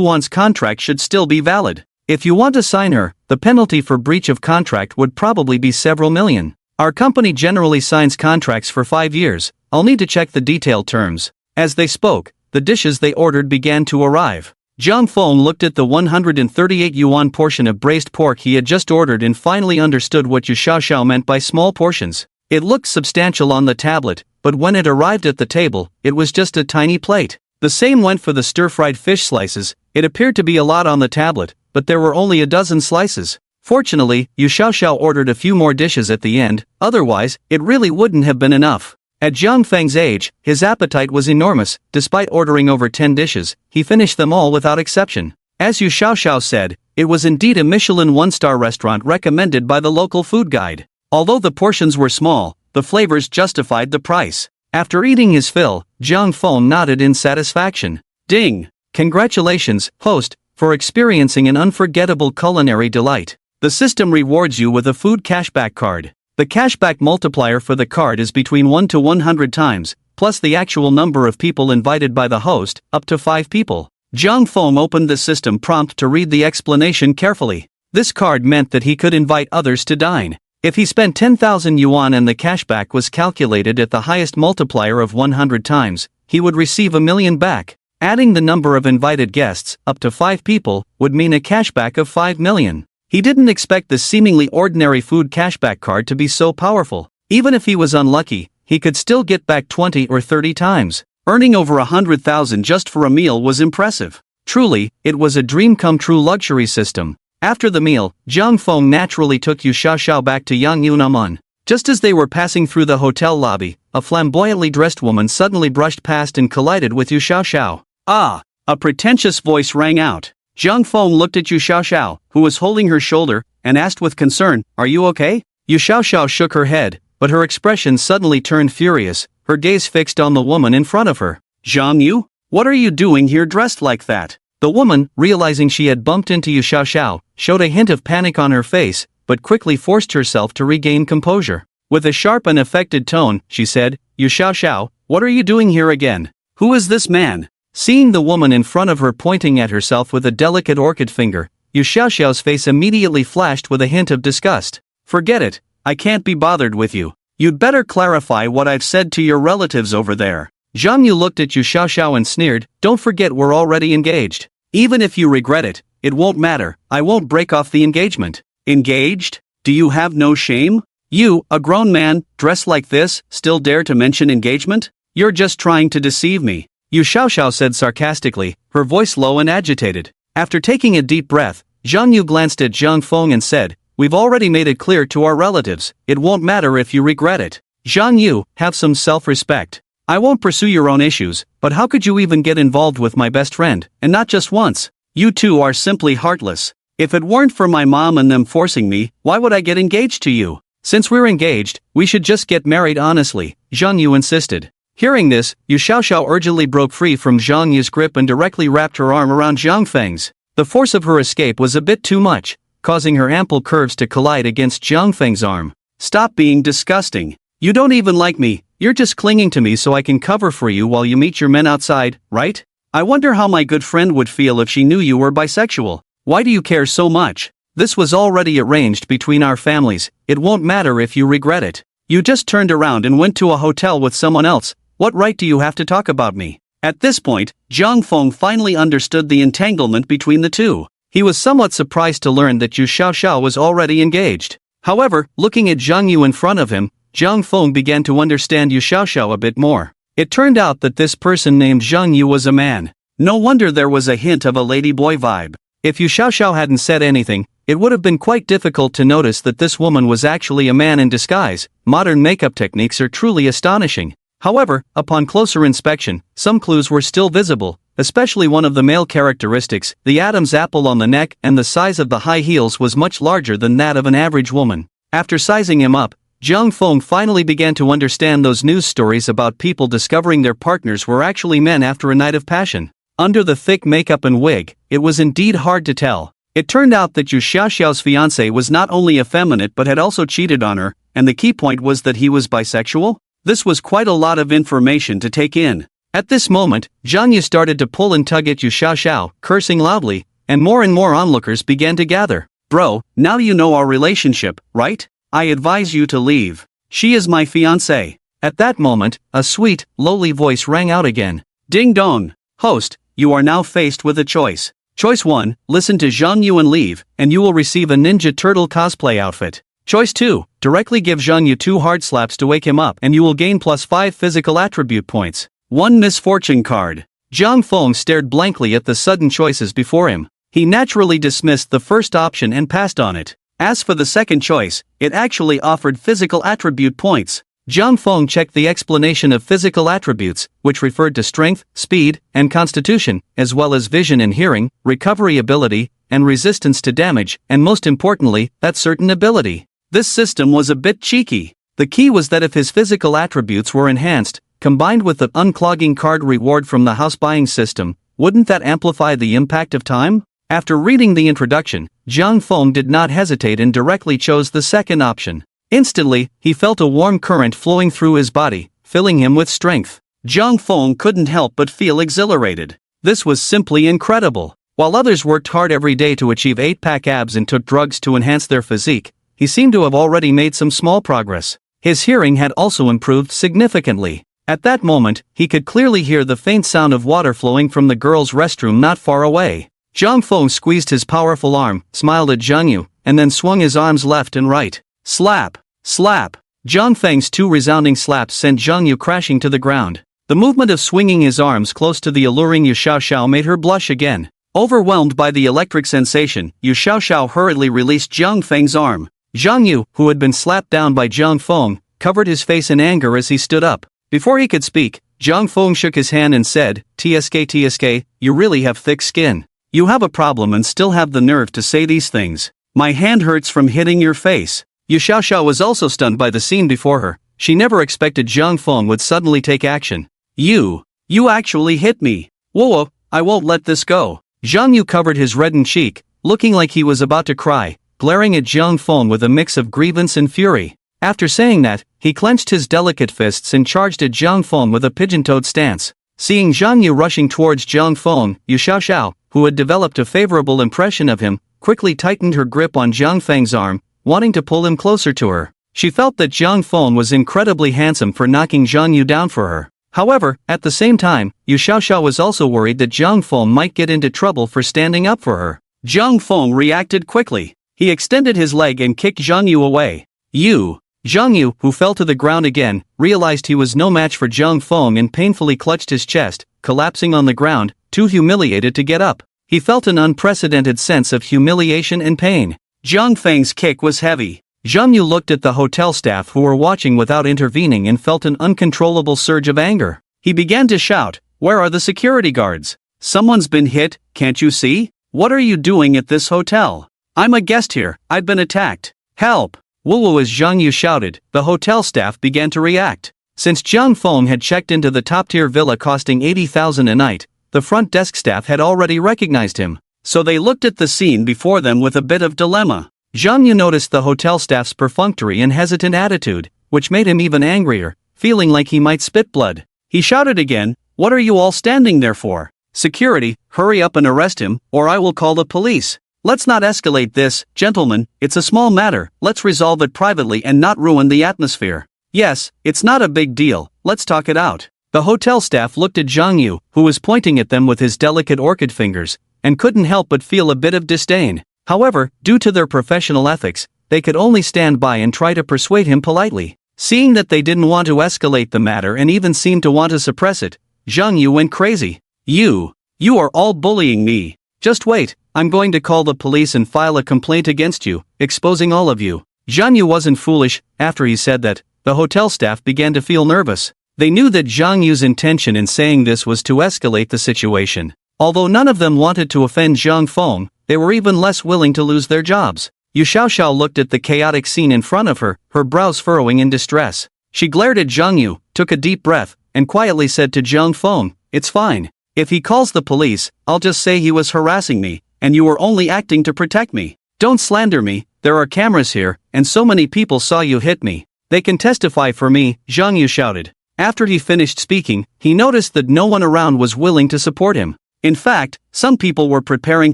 Wan's contract should still be valid. If you want to sign her, the penalty for breach of contract would probably be several million. Our company generally signs contracts for 5 years. I'll need to check the detailed terms. As they spoke, the dishes they ordered began to arrive. Zhang Feng looked at the 138 yuan portion of braised pork he had just ordered and finally understood what Yu Xiaoxiao meant by small portions. It looked substantial on the tablet, but when it arrived at the table, it was just a tiny plate. The same went for the stir-fried fish slices. It appeared to be a lot on the tablet, but there were only a dozen slices. Fortunately, Yu Xiaoxiao ordered a few more dishes at the end, otherwise, it really wouldn't have been enough. At Zhang Feng's age, his appetite was enormous. Despite ordering over 10 dishes, he finished them all without exception. As Yu Xiaoxiao said, it was indeed a Michelin one-star restaurant recommended by the local food guide. Although the portions were small, the flavors justified the price. After eating his fill, Zhang Feng nodded in satisfaction. Ding! Congratulations, host, for experiencing an unforgettable culinary delight. The system rewards you with a food cashback card. The cashback multiplier for the card is between 1 to 100 times, plus the actual number of people invited by the host, up to 5 people. Zhang Feng opened the system prompt to read the explanation carefully. This card meant that he could invite others to dine. If he spent 10,000 yuan and the cashback was calculated at the highest multiplier of 100 times, he would receive $1 million back. Adding the number of invited guests, up to 5 people, would mean a cashback of 5 million. He didn't expect the seemingly ordinary food cashback card to be so powerful. Even if he was unlucky, he could still get back 20 or 30 times. Earning over 100,000 just for a meal was impressive. Truly, it was a dream-come-true luxury system. After the meal, Zhang Feng naturally took Yu Xiaoxiao back to Yang Yunaman. Just as they were passing through the hotel lobby, a flamboyantly dressed woman suddenly brushed past and collided with Yu Xiaoxiao. Ah! A pretentious voice rang out. Zhang Feng looked at Yu Xiaoxiao, who was holding her shoulder, and asked with concern, "Are you okay?" Yu Xiaoxiao shook her head, but her expression suddenly turned furious, her gaze fixed on the woman in front of her. "Zhang Yu? What are you doing here dressed like that?" The woman, realizing she had bumped into Yu Xiaoxiao, showed a hint of panic on her face, but quickly forced herself to regain composure. With a sharp and affected tone, she said, "Yu Xiaoxiao, what are you doing here again? Who is this man?" Seeing the woman in front of her pointing at herself with a delicate orchid finger, Yu Xiaoxiao's face immediately flashed with a hint of disgust. "Forget it, I can't be bothered with you. You'd better clarify what I've said to your relatives over there." Zhang Yu looked at Yu Xiaoxiao and sneered, "Don't forget we're already engaged. Even if you regret it, it won't matter, I won't break off the engagement." "Engaged? Do you have no shame? You, a grown man, dressed like this, still dare to mention engagement? You're just trying to deceive me," Yu Xiaoxiao said sarcastically, her voice low and agitated. After taking a deep breath, Zhang Yu glanced at Zhang Feng and said, "We've already made it clear to our relatives, it won't matter if you regret it. Zhang Yu, have some self-respect. I won't pursue your own issues, but how could you even get involved with my best friend, and not just once? You two are simply heartless. If it weren't for my mom and them forcing me, why would I get engaged to you? Since we're engaged, we should just get married honestly," Zhang Yu insisted. Hearing this, Yu Xiaoxiao urgently broke free from Zhang Yu's grip and directly wrapped her arm around Zhang Feng's. The force of her escape was a bit too much, causing her ample curves to collide against Zhang Feng's arm. "Stop being disgusting. You don't even like me, you're just clinging to me so I can cover for you while you meet your men outside, right? I wonder how my good friend would feel if she knew you were bisexual. Why do you care so much? This was already arranged between our families, it won't matter if you regret it. You just turned around and went to a hotel with someone else. What right do you have to talk about me?" At this point, Zhang Feng finally understood the entanglement between the two. He was somewhat surprised to learn that Yu Xiaoxiao was already engaged. However, looking at Zhang Yu in front of him, Zhang Feng began to understand Yu Xiaoxiao a bit more. It turned out that this person named Zhang Yu was a man. No wonder there was a hint of a ladyboy vibe. If Yu Xiaoxiao hadn't said anything, It would have been quite difficult to notice that this woman was actually a man in disguise. Modern makeup techniques are truly astonishing. However, upon closer inspection, some clues were still visible, especially one of the male characteristics. The Adam's apple on the neck and the size of the high heels was much larger than that of an average woman. After sizing him up, Jiang Feng finally began to understand those news stories about people discovering their partners were actually men after a night of passion. Under the thick makeup and wig, it was indeed hard to tell. It turned out that Yu Xiaoxiao's fiancé was not only effeminate but had also cheated on her, and the key point was that he was bisexual? This was quite a lot of information to take in. At this moment, Zhang Yu started to pull and tug at Yu Xiaoxiao, cursing loudly, and more onlookers began to gather. Bro, now you know our relationship, right? I advise you to leave. She is my fiancé. At that moment, a sweet, lowly voice rang out again. Ding dong. Host, you are now faced with a choice. Choice 1, listen to Zhang Yu and leave, and you will receive a Ninja Turtle cosplay outfit. Choice 2, directly give Zhang Yu 2 hard slaps to wake him up and you will gain +5 physical attribute points. 1 misfortune card. Jiang Feng stared blankly at the sudden choices before him. He naturally dismissed the first option and passed on it. As for the second choice, it actually offered physical attribute points. Jiang Feng checked the explanation of physical attributes, which referred to strength, speed, and constitution, as well as vision and hearing, recovery ability, and resistance to damage, and most importantly, that certain ability. This system was a bit cheeky. The key was that if his physical attributes were enhanced, combined with the unclogging card reward from the house buying system, wouldn't that amplify the impact of time? After reading the introduction, Jiang Feng did not hesitate and directly chose the second option. Instantly, he felt a warm current flowing through his body, filling him with strength. Jiang Feng couldn't help but feel exhilarated. This was simply incredible. While others worked hard every day to achieve 8-pack abs and took drugs to enhance their physique, he seemed to have already made some small progress. His hearing had also improved significantly. At that moment, he could clearly hear the faint sound of water flowing from the girls' restroom not far away. Jiang Feng squeezed his powerful arm, smiled at Zhang Yu, and then swung his arms left and right. Slap! Slap! Jiang Feng's 2 resounding slaps sent Zhang Yu crashing to the ground. The movement of swinging his arms close to the alluring Yu Xiaoxiao made her blush again. Overwhelmed by the electric sensation, Yu Xiaoxiao hurriedly released Jiang Feng's arm. Zhang Yu, who had been slapped down by Jiang Feng, covered his face in anger as he stood up. Before he could speak, Jiang Feng shook his hand and said, TSK, you really have thick skin. You have a problem and still have the nerve to say these things. My hand hurts from hitting your face. Yu Xiaoxiao was also stunned by the scene before her. She never expected Jiang Feng would suddenly take action. You actually hit me. Whoa, I won't let this go. Zhang Yu covered his reddened cheek, looking like he was about to cry, glaring at Jiang Feng with a mix of grievance and fury. After saying that, he clenched his delicate fists and charged at Jiang Feng with a pigeon-toed stance. Seeing Zhang Yu rushing towards Jiang Feng, Yu Xiaoxiao, who had developed a favorable impression of him, quickly tightened her grip on Jiang Feng's arm, wanting to pull him closer to her. She felt that Jiang Feng was incredibly handsome for knocking Zhang Yu down for her. However, at the same time, Yu Xiaoxiao was also worried that Jiang Feng might get into trouble for standing up for her. Jiang Feng reacted quickly. He extended his leg and kicked Zhang Yu away. Zhang Yu, who fell to the ground again, realized he was no match for Jiang Feng and painfully clutched his chest, collapsing on the ground, too humiliated to get up. He felt an unprecedented sense of humiliation and pain. Jiang Feng's kick was heavy. Zhang Yu looked at the hotel staff who were watching without intervening and felt an uncontrollable surge of anger. He began to shout, "Where are the security guards? Someone's been hit, can't you see? What are you doing at this hotel? I'm a guest here, I've been attacked. Help!" Woo! As Zhang Yu shouted, the hotel staff began to react. Since Jiang Feng had checked into the top-tier villa costing 80,000 a night, the front desk staff had already recognized him. So they looked at the scene before them with a bit of dilemma. Zhang Yu noticed the hotel staff's perfunctory and hesitant attitude, which made him even angrier, feeling like he might spit blood. He shouted again, "What are you all standing there for? Security, hurry up and arrest him, or I will call the police. Let's not escalate this, gentlemen, it's a small matter, let's resolve it privately and not ruin the atmosphere. Yes, it's not a big deal, let's talk it out." The hotel staff looked at Zhang Yu, who was pointing at them with his delicate orchid fingers, and couldn't help but feel a bit of disdain. However, due to their professional ethics, they could only stand by and try to persuade him politely. Seeing that they didn't want to escalate the matter and even seemed to want to suppress it, Zhang Yu went crazy. You are all bullying me. Just wait, I'm going to call the police and file a complaint against you, exposing all of you. Zhang Yu wasn't foolish. After he said that, the hotel staff began to feel nervous. They knew that Zhang Yu's intention in saying this was to escalate the situation. Although none of them wanted to offend Zhang Feng, they were even less willing to lose their jobs. Yu Xiaoxiao looked at the chaotic scene in front of her, her brows furrowing in distress. She glared at Zhang Yu, took a deep breath, and quietly said to Zhang Feng, "It's fine. If he calls the police, I'll just say he was harassing me, and you were only acting to protect me. Don't slander me, there are cameras here, and so many people saw you hit me. They can testify for me," Zhang Yu shouted. After he finished speaking, he noticed that no one around was willing to support him. In fact, some people were preparing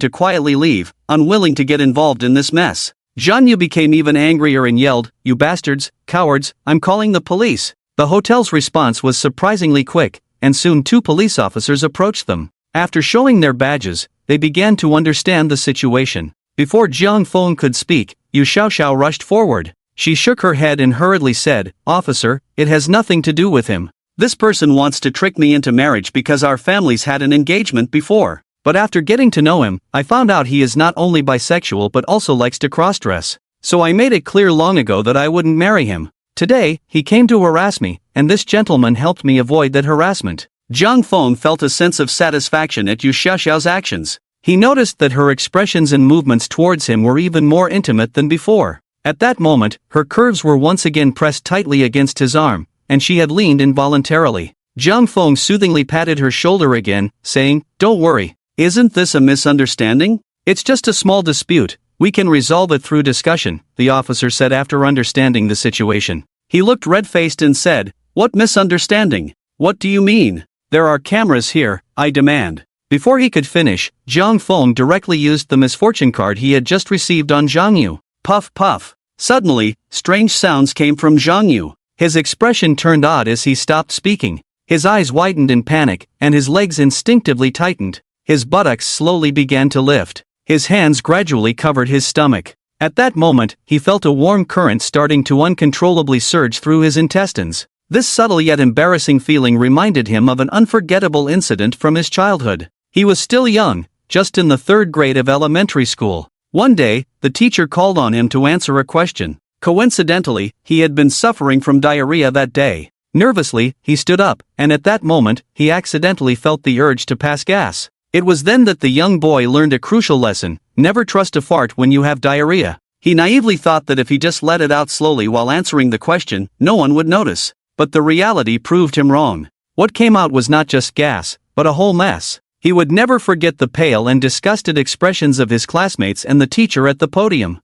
to quietly leave, unwilling to get involved in this mess. Zhang Yu became even angrier and yelled, "You bastards, cowards, I'm calling the police." The hotel's response was surprisingly quick, and soon 2 police officers approached them. After showing their badges, they began to understand the situation. Before Zhang Feng could speak, Yu Xiaoxiao rushed forward. She shook her head and hurriedly said, "Officer, it has nothing to do with him. This person wants to trick me into marriage because our families had an engagement before. But after getting to know him, I found out he is not only bisexual but also likes to cross-dress. So I made it clear long ago that I wouldn't marry him. Today, he came to harass me, and this gentleman helped me avoid that harassment." Zhang Feng felt a sense of satisfaction at Yu Xiaoxiao's actions. He noticed that her expressions and movements towards him were even more intimate than before. At that moment, her curves were once again pressed tightly against his arm, and she had leaned involuntarily. Zhang Feng soothingly patted her shoulder again, saying, "Don't worry. Isn't this a misunderstanding? It's just a small dispute. We can resolve it through discussion," the officer said after understanding the situation. He looked red-faced and said, "What misunderstanding? What do you mean? There are cameras here, I demand." Before he could finish, Zhang Feng directly used the misfortune card he had just received on Zhang Yu. Puff puff. Suddenly, strange sounds came from Zhang Yu. His expression turned odd as he stopped speaking. His eyes widened in panic, and his legs instinctively tightened. His buttocks slowly began to lift. His hands gradually covered his stomach. At that moment, he felt a warm current starting to uncontrollably surge through his intestines. This subtle yet embarrassing feeling reminded him of an unforgettable incident from his childhood. He was still young, just in the 3rd grade of elementary school. One day, the teacher called on him to answer a question. Coincidentally, he had been suffering from diarrhea that day. Nervously, he stood up, and at that moment, he accidentally felt the urge to pass gas. It was then that the young boy learned a crucial lesson: never trust a fart when you have diarrhea. He naively thought that if he just let it out slowly while answering the question, no one would notice. But the reality proved him wrong. What came out was not just gas, but a whole mess. He would never forget the pale and disgusted expressions of his classmates and the teacher at the podium.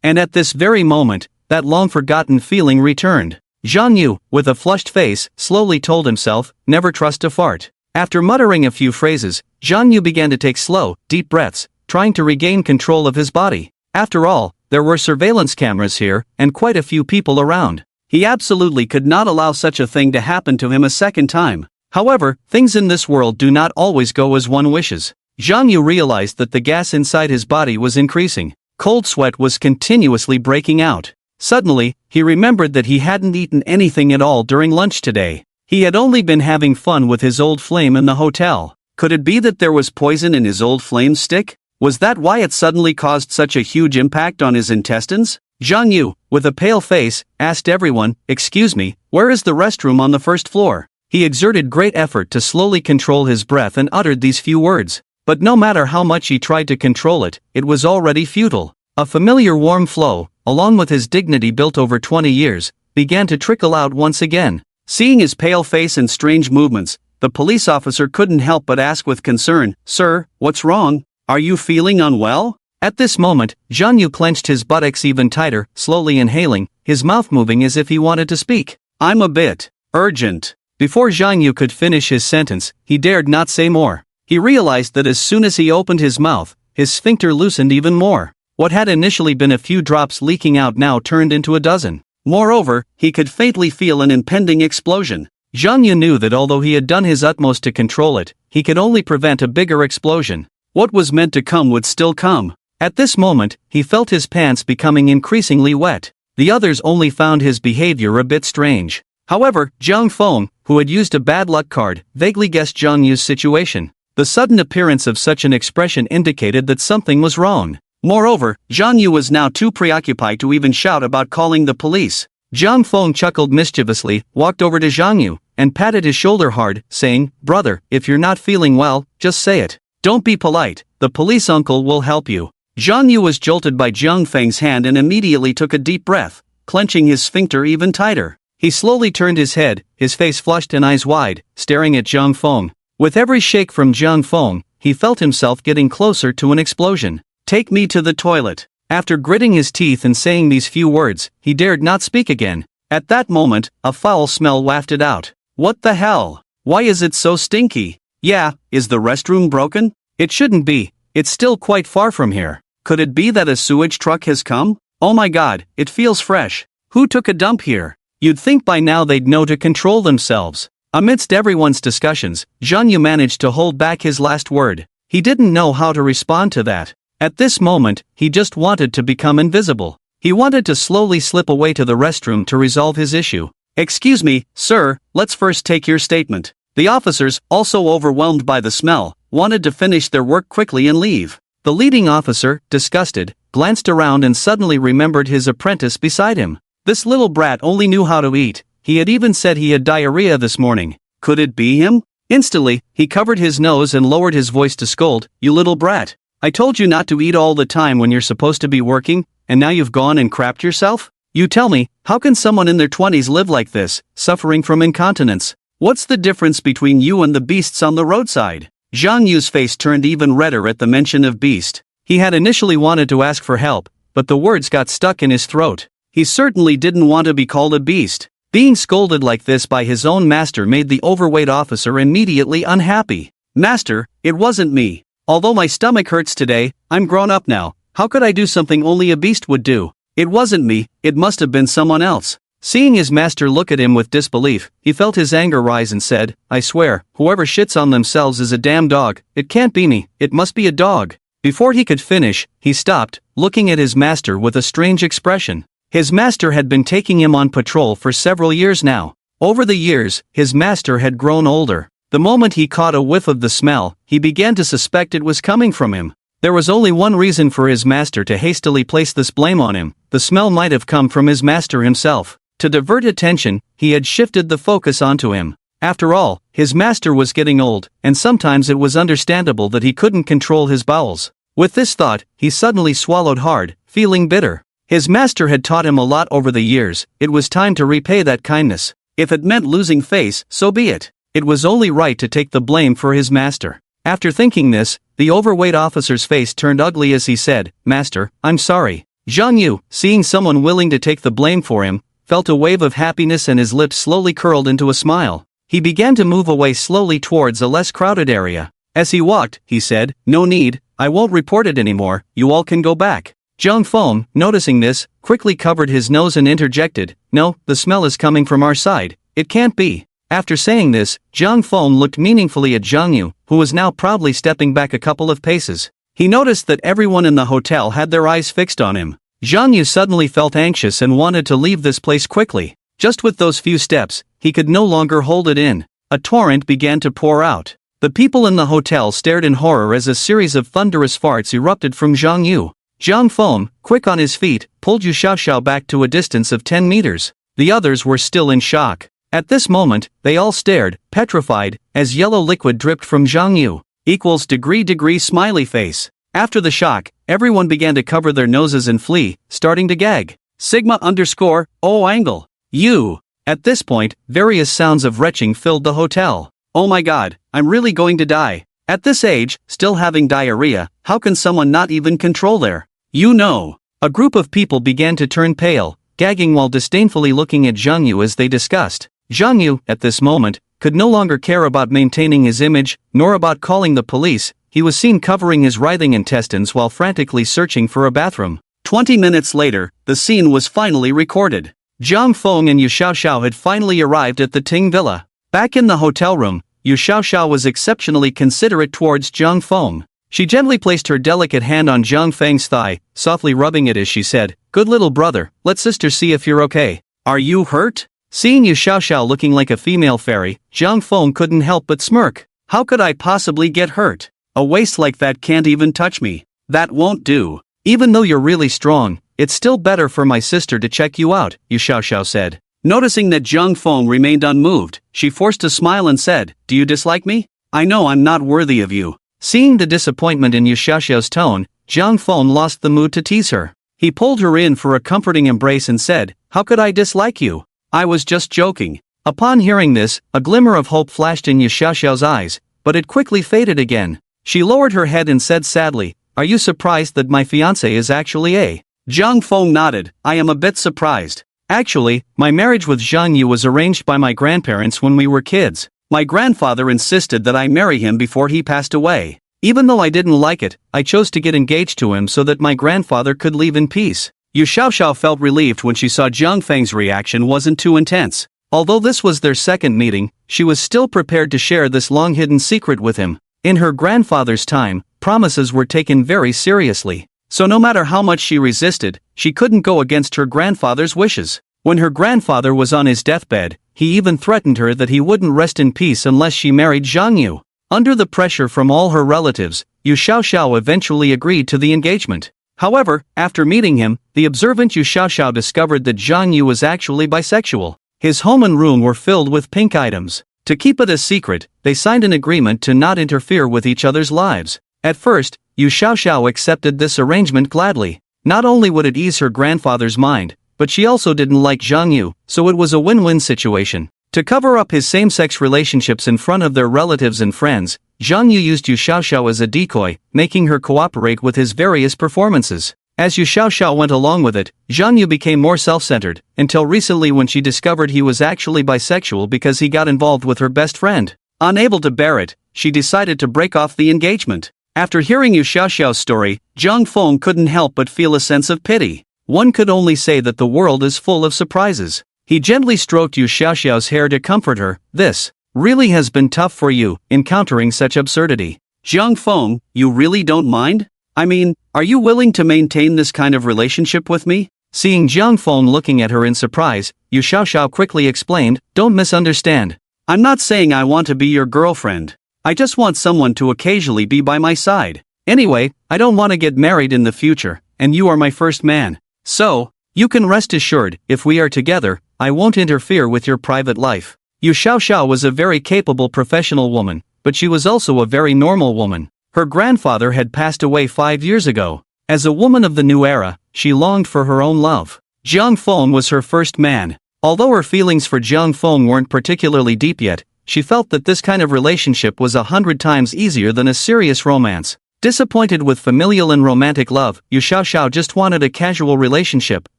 And at this very moment, that long-forgotten feeling returned. Zhang Yu, with a flushed face, slowly told himself, "Never trust a fart." After muttering a few phrases, Zhang Yu began to take slow, deep breaths, trying to regain control of his body. After all, there were surveillance cameras here, and quite a few people around. He absolutely could not allow such a thing to happen to him a second time. However, things in this world do not always go as one wishes. Zhang Yu realized that the gas inside his body was increasing. Cold sweat was continuously breaking out. Suddenly, he remembered that he hadn't eaten anything at all during lunch today. He had only been having fun with his old flame in the hotel. Could it be that there was poison in his old flame stick? Was that why it suddenly caused such a huge impact on his intestines? Zhang Yu, with a pale face, asked everyone, "Excuse me, where is the restroom on the 1st floor?" He exerted great effort to slowly control his breath and uttered these few words. But no matter how much he tried to control it, it was already futile. A familiar warm flow, along with his dignity built over 20 years, began to trickle out once again. Seeing his pale face and strange movements, the police officer couldn't help but ask with concern, "Sir, what's wrong? Are you feeling unwell?" At this moment, Zhang Yu clenched his buttocks even tighter, slowly inhaling, his mouth moving as if he wanted to speak. "I'm a bit urgent." Before Zhang Yu could finish his sentence, he dared not say more. He realized that as soon as he opened his mouth, his sphincter loosened even more. What had initially been a few drops leaking out now turned into a dozen. Moreover, he could faintly feel an impending explosion. Zhang Yu knew that although he had done his utmost to control it, he could only prevent a bigger explosion. What was meant to come would still come. At this moment, he felt his pants becoming increasingly wet. The others only found his behavior a bit strange. However, Zhang Feng, who had used a bad luck card, vaguely guessed Zhang Yu's situation. The sudden appearance of such an expression indicated that something was wrong. Moreover, Zhang Yu was now too preoccupied to even shout about calling the police. Zhang Feng chuckled mischievously, walked over to Zhang Yu, and patted his shoulder hard, saying, "Brother, if you're not feeling well, just say it. Don't be polite, the police uncle will help you." Zhang Yu was jolted by Jiang Feng's hand and immediately took a deep breath, clenching his sphincter even tighter. He slowly turned his head, his face flushed and eyes wide, staring at Jiang Feng. With every shake from Jiang Feng, he felt himself getting closer to an explosion. "Take me to the toilet." After gritting his teeth and saying these few words, he dared not speak again. At that moment, a foul smell wafted out. "What the hell? Why is it so stinky? Yeah, is the restroom broken? It shouldn't be, it's still quite far from here. Could it be that a sewage truck has come? Oh my god, it feels fresh. Who took a dump here?" You'd think by now they'd know to control themselves. Amidst everyone's discussions, Zhang Yu managed to hold back his last word. He didn't know how to respond to that. At this moment, he just wanted to become invisible. He wanted to slowly slip away to the restroom to resolve his issue. "Excuse me, sir, let's first take your statement." The officers, also overwhelmed by the smell, wanted to finish their work quickly and leave. The leading officer, disgusted, glanced around and suddenly remembered his apprentice beside him. This little brat only knew how to eat. He had even said he had diarrhea this morning. Could it be him? Instantly, he covered his nose and lowered his voice to scold, "You little brat. I told you not to eat all the time when you're supposed to be working, and now you've gone and crapped yourself? You tell me, how can someone in their 20s live like this, suffering from incontinence? What's the difference between you and the beasts on the roadside?" Zhang Yu's face turned even redder at the mention of beast. He had initially wanted to ask for help, but the words got stuck in his throat. He certainly didn't want to be called a beast. Being scolded like this by his own master made the overweight officer immediately unhappy. "Master, it wasn't me. Although my stomach hurts today, I'm grown up now. How could I do something only a beast would do? It wasn't me, it must have been someone else." Seeing his master look at him with disbelief, he felt his anger rise and said, "I swear, whoever shits on themselves is a damn dog. It can't be me, it must be a dog." Before he could finish, he stopped, looking at his master with a strange expression. His master had been taking him on patrol for several years now. Over the years, his master had grown older. The moment he caught a whiff of the smell, he began to suspect it was coming from him. There was only one reason for his master to hastily place this blame on him. The smell might have come from his master himself. To divert attention, he had shifted the focus onto him. After all, his master was getting old, and sometimes it was understandable that he couldn't control his bowels. With this thought, he suddenly swallowed hard, feeling bitter. His master had taught him a lot over the years. It was time to repay that kindness. If it meant losing face, so be it. It was only right to take the blame for his master. After thinking this, the overweight officer's face turned ugly as he said, "Master, I'm sorry." Zhang Yu, seeing someone willing to take the blame for him, felt a wave of happiness and his lips slowly curled into a smile. He began to move away slowly towards a less crowded area. As he walked, he said, "No need, I won't report it anymore, you all can go back." Jiang Feng, noticing this, quickly covered his nose and interjected, "No, the smell is coming from our side. It can't be." After saying this, Jiang Feng looked meaningfully at Zhang Yu, who was now proudly stepping back a couple of paces. He noticed that everyone in the hotel had their eyes fixed on him. Zhang Yu suddenly felt anxious and wanted to leave this place quickly. Just with those few steps, he could no longer hold it in. A torrent began to pour out. The people in the hotel stared in horror as a series of thunderous farts erupted from Zhang Yu. Jiang Feng, quick on his feet, pulled Yu Xiaoxiao back to a distance of 10 meters. The others were still in shock. At this moment, they all stared, petrified, as yellow liquid dripped from Zhang Yu. Equals degree smiley face. After the shock, everyone began to cover their noses and flee, starting to gag. _O angle. You. At this point, various sounds of retching filled the hotel. "Oh my god, I'm really going to die. At this age, still having diarrhea, how can someone not even control their, you know?" A group of people began to turn pale, gagging while disdainfully looking at Zhang Yu as they discussed. Zhang Yu, at this moment, could no longer care about maintaining his image, nor about calling the police. He was seen covering his writhing intestines while frantically searching for a bathroom. 20 minutes later, the scene was finally recorded. Jiang Feng and Yu Xiaoxiao had finally arrived at the Ting Villa. Back in the hotel room, Yu Xiaoxiao was exceptionally considerate towards Jiang Feng. She gently placed her delicate hand on Jiang Feng's thigh, softly rubbing it as she said, "Good little brother, let sister see if you're okay. Are you hurt?" Seeing Yu Xiaoxiao looking like a female fairy, Jiang Feng couldn't help but smirk. How could I possibly get hurt? A waist like that can't even touch me. That won't do. Even though you're really strong, it's still better for my sister to check you out, Yu Xiaoxiao said. Noticing that Zhang Feng remained unmoved, she forced a smile and said, "Do you dislike me? I know I'm not worthy of you." Seeing the disappointment in Yu Xiaoxiao's tone, Zhang Feng lost the mood to tease her. He pulled her in for a comforting embrace and said, "How could I dislike you? I was just joking." Upon hearing this, a glimmer of hope flashed in Yu Xiaoxiao's eyes, but it quickly faded again. She lowered her head and said sadly, "Are you surprised that my fiancé is actually a?" Zhang Feng nodded. "I am a bit surprised. Actually, my marriage with Zhang Yu was arranged by my grandparents when we were kids. My grandfather insisted that I marry him before he passed away. Even though I didn't like it, I chose to get engaged to him so that my grandfather could leave in peace." Yu Xiaoxiao felt relieved when she saw Zhang Feng's reaction wasn't too intense. Although this was their second meeting, she was still prepared to share this long-hidden secret with him. In her grandfather's time, promises were taken very seriously. So no matter how much she resisted, she couldn't go against her grandfather's wishes. When her grandfather was on his deathbed, he even threatened her that he wouldn't rest in peace unless she married Zhang Yu. Under the pressure from all her relatives, Yu Xiaoxiao eventually agreed to the engagement. However, after meeting him, the observant Yu Xiaoxiao discovered that Zhang Yu was actually bisexual. His home and room were filled with pink items. To keep it a secret, they signed an agreement to not interfere with each other's lives. At first, Yu Xiaoxiao accepted this arrangement gladly. Not only would it ease her grandfather's mind, but she also didn't like Zhang Yu, so it was a win-win situation. To cover up his same-sex relationships in front of their relatives and friends, Zhang Yu used Yu Xiaoxiao as a decoy, making her cooperate with his various performances. As Yu Xiaoxiao went along with it, Zhang Yu became more self-centered, until recently when she discovered he was actually bisexual because he got involved with her best friend. Unable to bear it, she decided to break off the engagement. After hearing Yu Xiaoxiao's story, Zhang Feng couldn't help but feel a sense of pity. One could only say that the world is full of surprises. He gently stroked Yu Xiaoxiao's hair to comfort her. "This really has been tough for you, encountering such absurdity." "Zhang Feng, you really don't mind? I mean, are you willing to maintain this kind of relationship with me?" Seeing Zhang Feng looking at her in surprise, Yu Xiaoxiao quickly explained, "Don't misunderstand. I'm not saying I want to be your girlfriend. I just want someone to occasionally be by my side. Anyway, I don't want to get married in the future, and you are my first man. So, you can rest assured, if we are together, I won't interfere with your private life." Yu Xiaoxiao was a very capable professional woman, but she was also a very normal woman. Her grandfather had passed away 5 years ago. As a woman of the new era, she longed for her own love. Zhang Feng was her first man. Although her feelings for Zhang Feng weren't particularly deep yet, she felt that this kind of relationship was 100 times easier than a serious romance. Disappointed with familial and romantic love, Yu Xiaoxiao just wanted a casual relationship,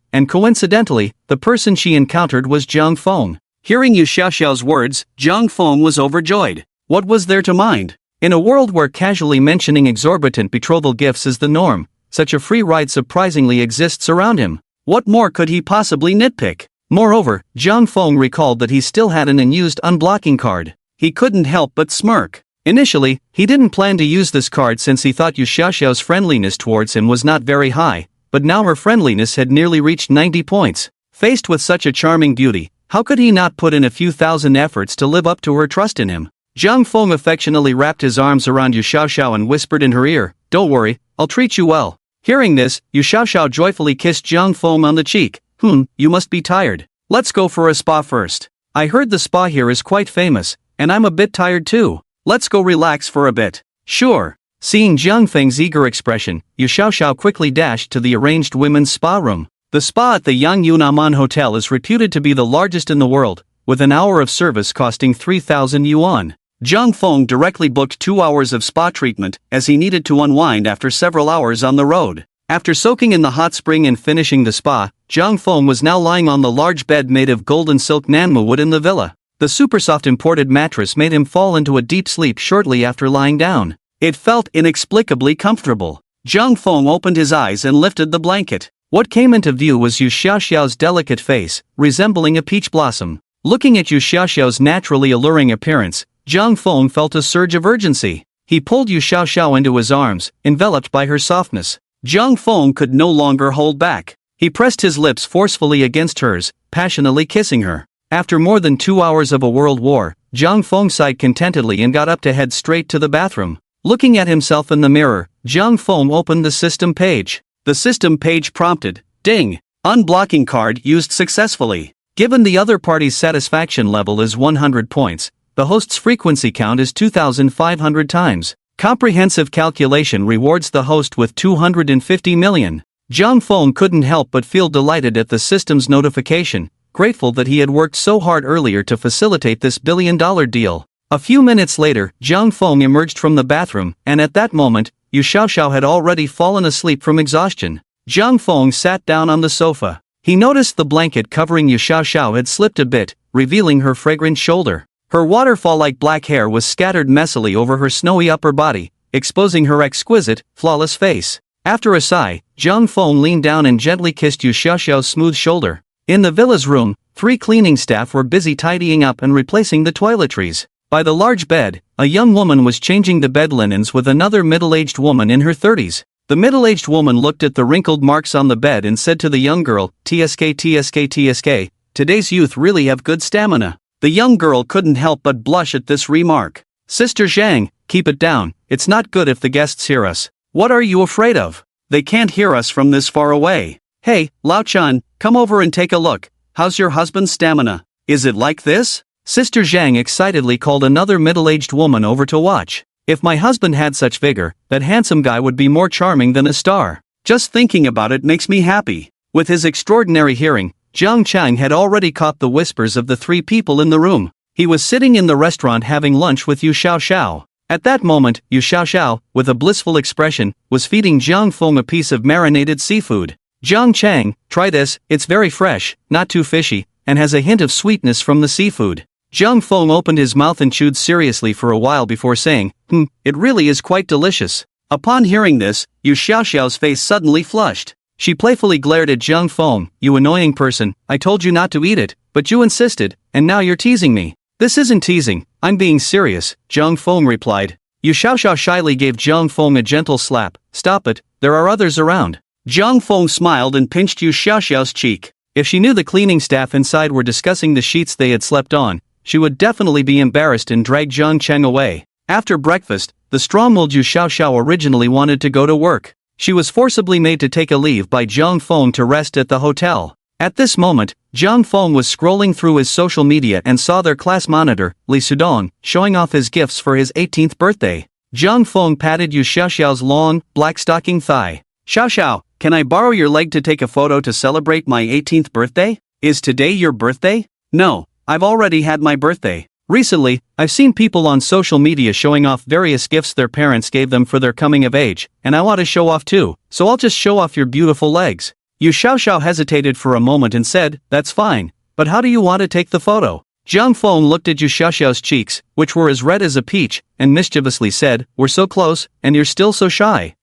and coincidentally, the person she encountered was Zhang Feng. Hearing Yu Xiaoxiao's words, Zhang Feng was overjoyed. What was there to mind? In a world where casually mentioning exorbitant betrothal gifts is the norm, such a free ride surprisingly exists around him. What more could he possibly nitpick? Moreover, Zhang Feng recalled that he still had an unused unblocking card. He couldn't help but smirk. Initially, he didn't plan to use this card since he thought Yu Xiaoxiao's friendliness towards him was not very high, but now her friendliness had nearly reached 90 points. Faced with such a charming beauty, how could he not put in a few thousand efforts to live up to her trust in him? Zhang Feng affectionately wrapped his arms around Yu Xiaoxiao and whispered in her ear, "Don't worry, I'll treat you well." Hearing this, Yu Xiaoxiao joyfully kissed Zhang Feng on the cheek. You must be tired. Let's go for a spa first. I heard the spa here is quite famous, and I'm a bit tired too. Let's go relax for a bit." "Sure." Seeing Zhang Feng's eager expression, Yu Xiaoxiao quickly dashed to the arranged women's spa room. The spa at the Yang Yunaman Hotel is reputed to be the largest in the world, with an hour of service costing 3,000 yuan. Zhang Feng directly booked 2 hours of spa treatment, as he needed to unwind after several hours on the road. After soaking in the hot spring and finishing the spa, Zhang Feng was now lying on the large bed made of golden silk nanmu wood in the villa. The super soft imported mattress made him fall into a deep sleep shortly after lying down. It felt inexplicably comfortable. Zhang Feng opened his eyes and lifted the blanket. What came into view was Yu Xiaoxiao's delicate face, resembling a peach blossom. Looking at Yu Xiaoxiao's naturally alluring appearance, Zhang Feng felt a surge of urgency. He pulled Yu Xiaoxiao into his arms, enveloped by her softness. Zhang Feng could no longer hold back. He pressed his lips forcefully against hers, passionately kissing her. After more than 2 hours of a world war, Zhang Feng sighed contentedly and got up to head straight to the bathroom. Looking at himself in the mirror, Zhang Feng opened the system page. The system page prompted, "Ding! Unblocking card used successfully." Given the other party's satisfaction level is 100 points, the host's frequency count is 2,500 times. Comprehensive calculation rewards the host with 250 million. Zhang Feng couldn't help but feel delighted at the system's notification, grateful that he had worked so hard earlier to facilitate this billion-dollar deal. A few minutes later, Zhang Feng emerged from the bathroom, and at that moment, Yu Xiaoxiao had already fallen asleep from exhaustion. Zhang Feng sat down on the sofa. He noticed the blanket covering Yu Xiaoxiao had slipped a bit, revealing her fragrant shoulder. Her waterfall-like black hair was scattered messily over her snowy upper body, exposing her exquisite, flawless face. After a sigh, Zhang Feng leaned down and gently kissed Yu Xiaoxiao's smooth shoulder. In the villa's room, 3 cleaning staff were busy tidying up and replacing the toiletries. By the large bed, a young woman was changing the bed linens with another middle-aged woman in her 30s. The middle-aged woman looked at the wrinkled marks on the bed and said to the young girl, "TSK TSK TSK, today's youth really have good stamina." The young girl couldn't help but blush at this remark. "Sister Zhang, keep it down, it's not good if the guests hear us." "What are you afraid of? They can't hear us from this far away." "Hey, Lao Chan, come over and take a look. How's your husband's stamina? Is it like this?" Sister Zhang excitedly called another middle-aged woman over to watch. "If my husband had such vigor, that handsome guy would be more charming than a star. Just thinking about it makes me happy." With his extraordinary hearing, Jiang Chang had already caught the whispers of the 3 people in the room. He was sitting in the restaurant having lunch with Yu Xiaoxiao. At that moment, Yu Xiaoxiao, with a blissful expression, was feeding Zhang Feng a piece of marinated seafood. "Jiang Chang, try this, it's very fresh, not too fishy, and has a hint of sweetness from the seafood." Zhang Feng opened his mouth and chewed seriously for a while before saying, "It really is quite delicious." Upon hearing this, Yu Xiaoxiao's face suddenly flushed. She playfully glared at Zhang Feng. "You annoying person, I told you not to eat it, but you insisted, and now you're teasing me." "This isn't teasing, I'm being serious," Zhang Feng replied. Yu Xiaoxiao shyly gave Zhang Feng a gentle slap. "Stop it, there are others around." Zhang Feng smiled and pinched Yu Xiaoxiao's cheek. If she knew the cleaning staff inside were discussing the sheets they had slept on, she would definitely be embarrassed and drag Zhang Cheng away. After breakfast, the strong-willed Yu Xiaoxiao originally wanted to go to work. She was forcibly made to take a leave by Zhang Feng to rest at the hotel. At this moment, Zhang Feng was scrolling through his social media and saw their class monitor, Li Sudong, showing off his gifts for his 18th birthday. Zhang Feng patted Yu Xiaoxiao's long, black stocking thigh. "Xiaoxiao, can I borrow your leg to take a photo to celebrate my 18th birthday? Is today your birthday?" "No, I've already had my birthday. Recently, I've seen people on social media showing off various gifts their parents gave them for their coming of age, and I want to show off too, so I'll just show off your beautiful legs." Yu Xiaoxiao hesitated for a moment and said, "That's fine, but how do you want to take the photo?" Zhang Feng looked at Yu Xiaoxiao's cheeks, which were as red as a peach, and mischievously said, "We're so close, and you're still so shy."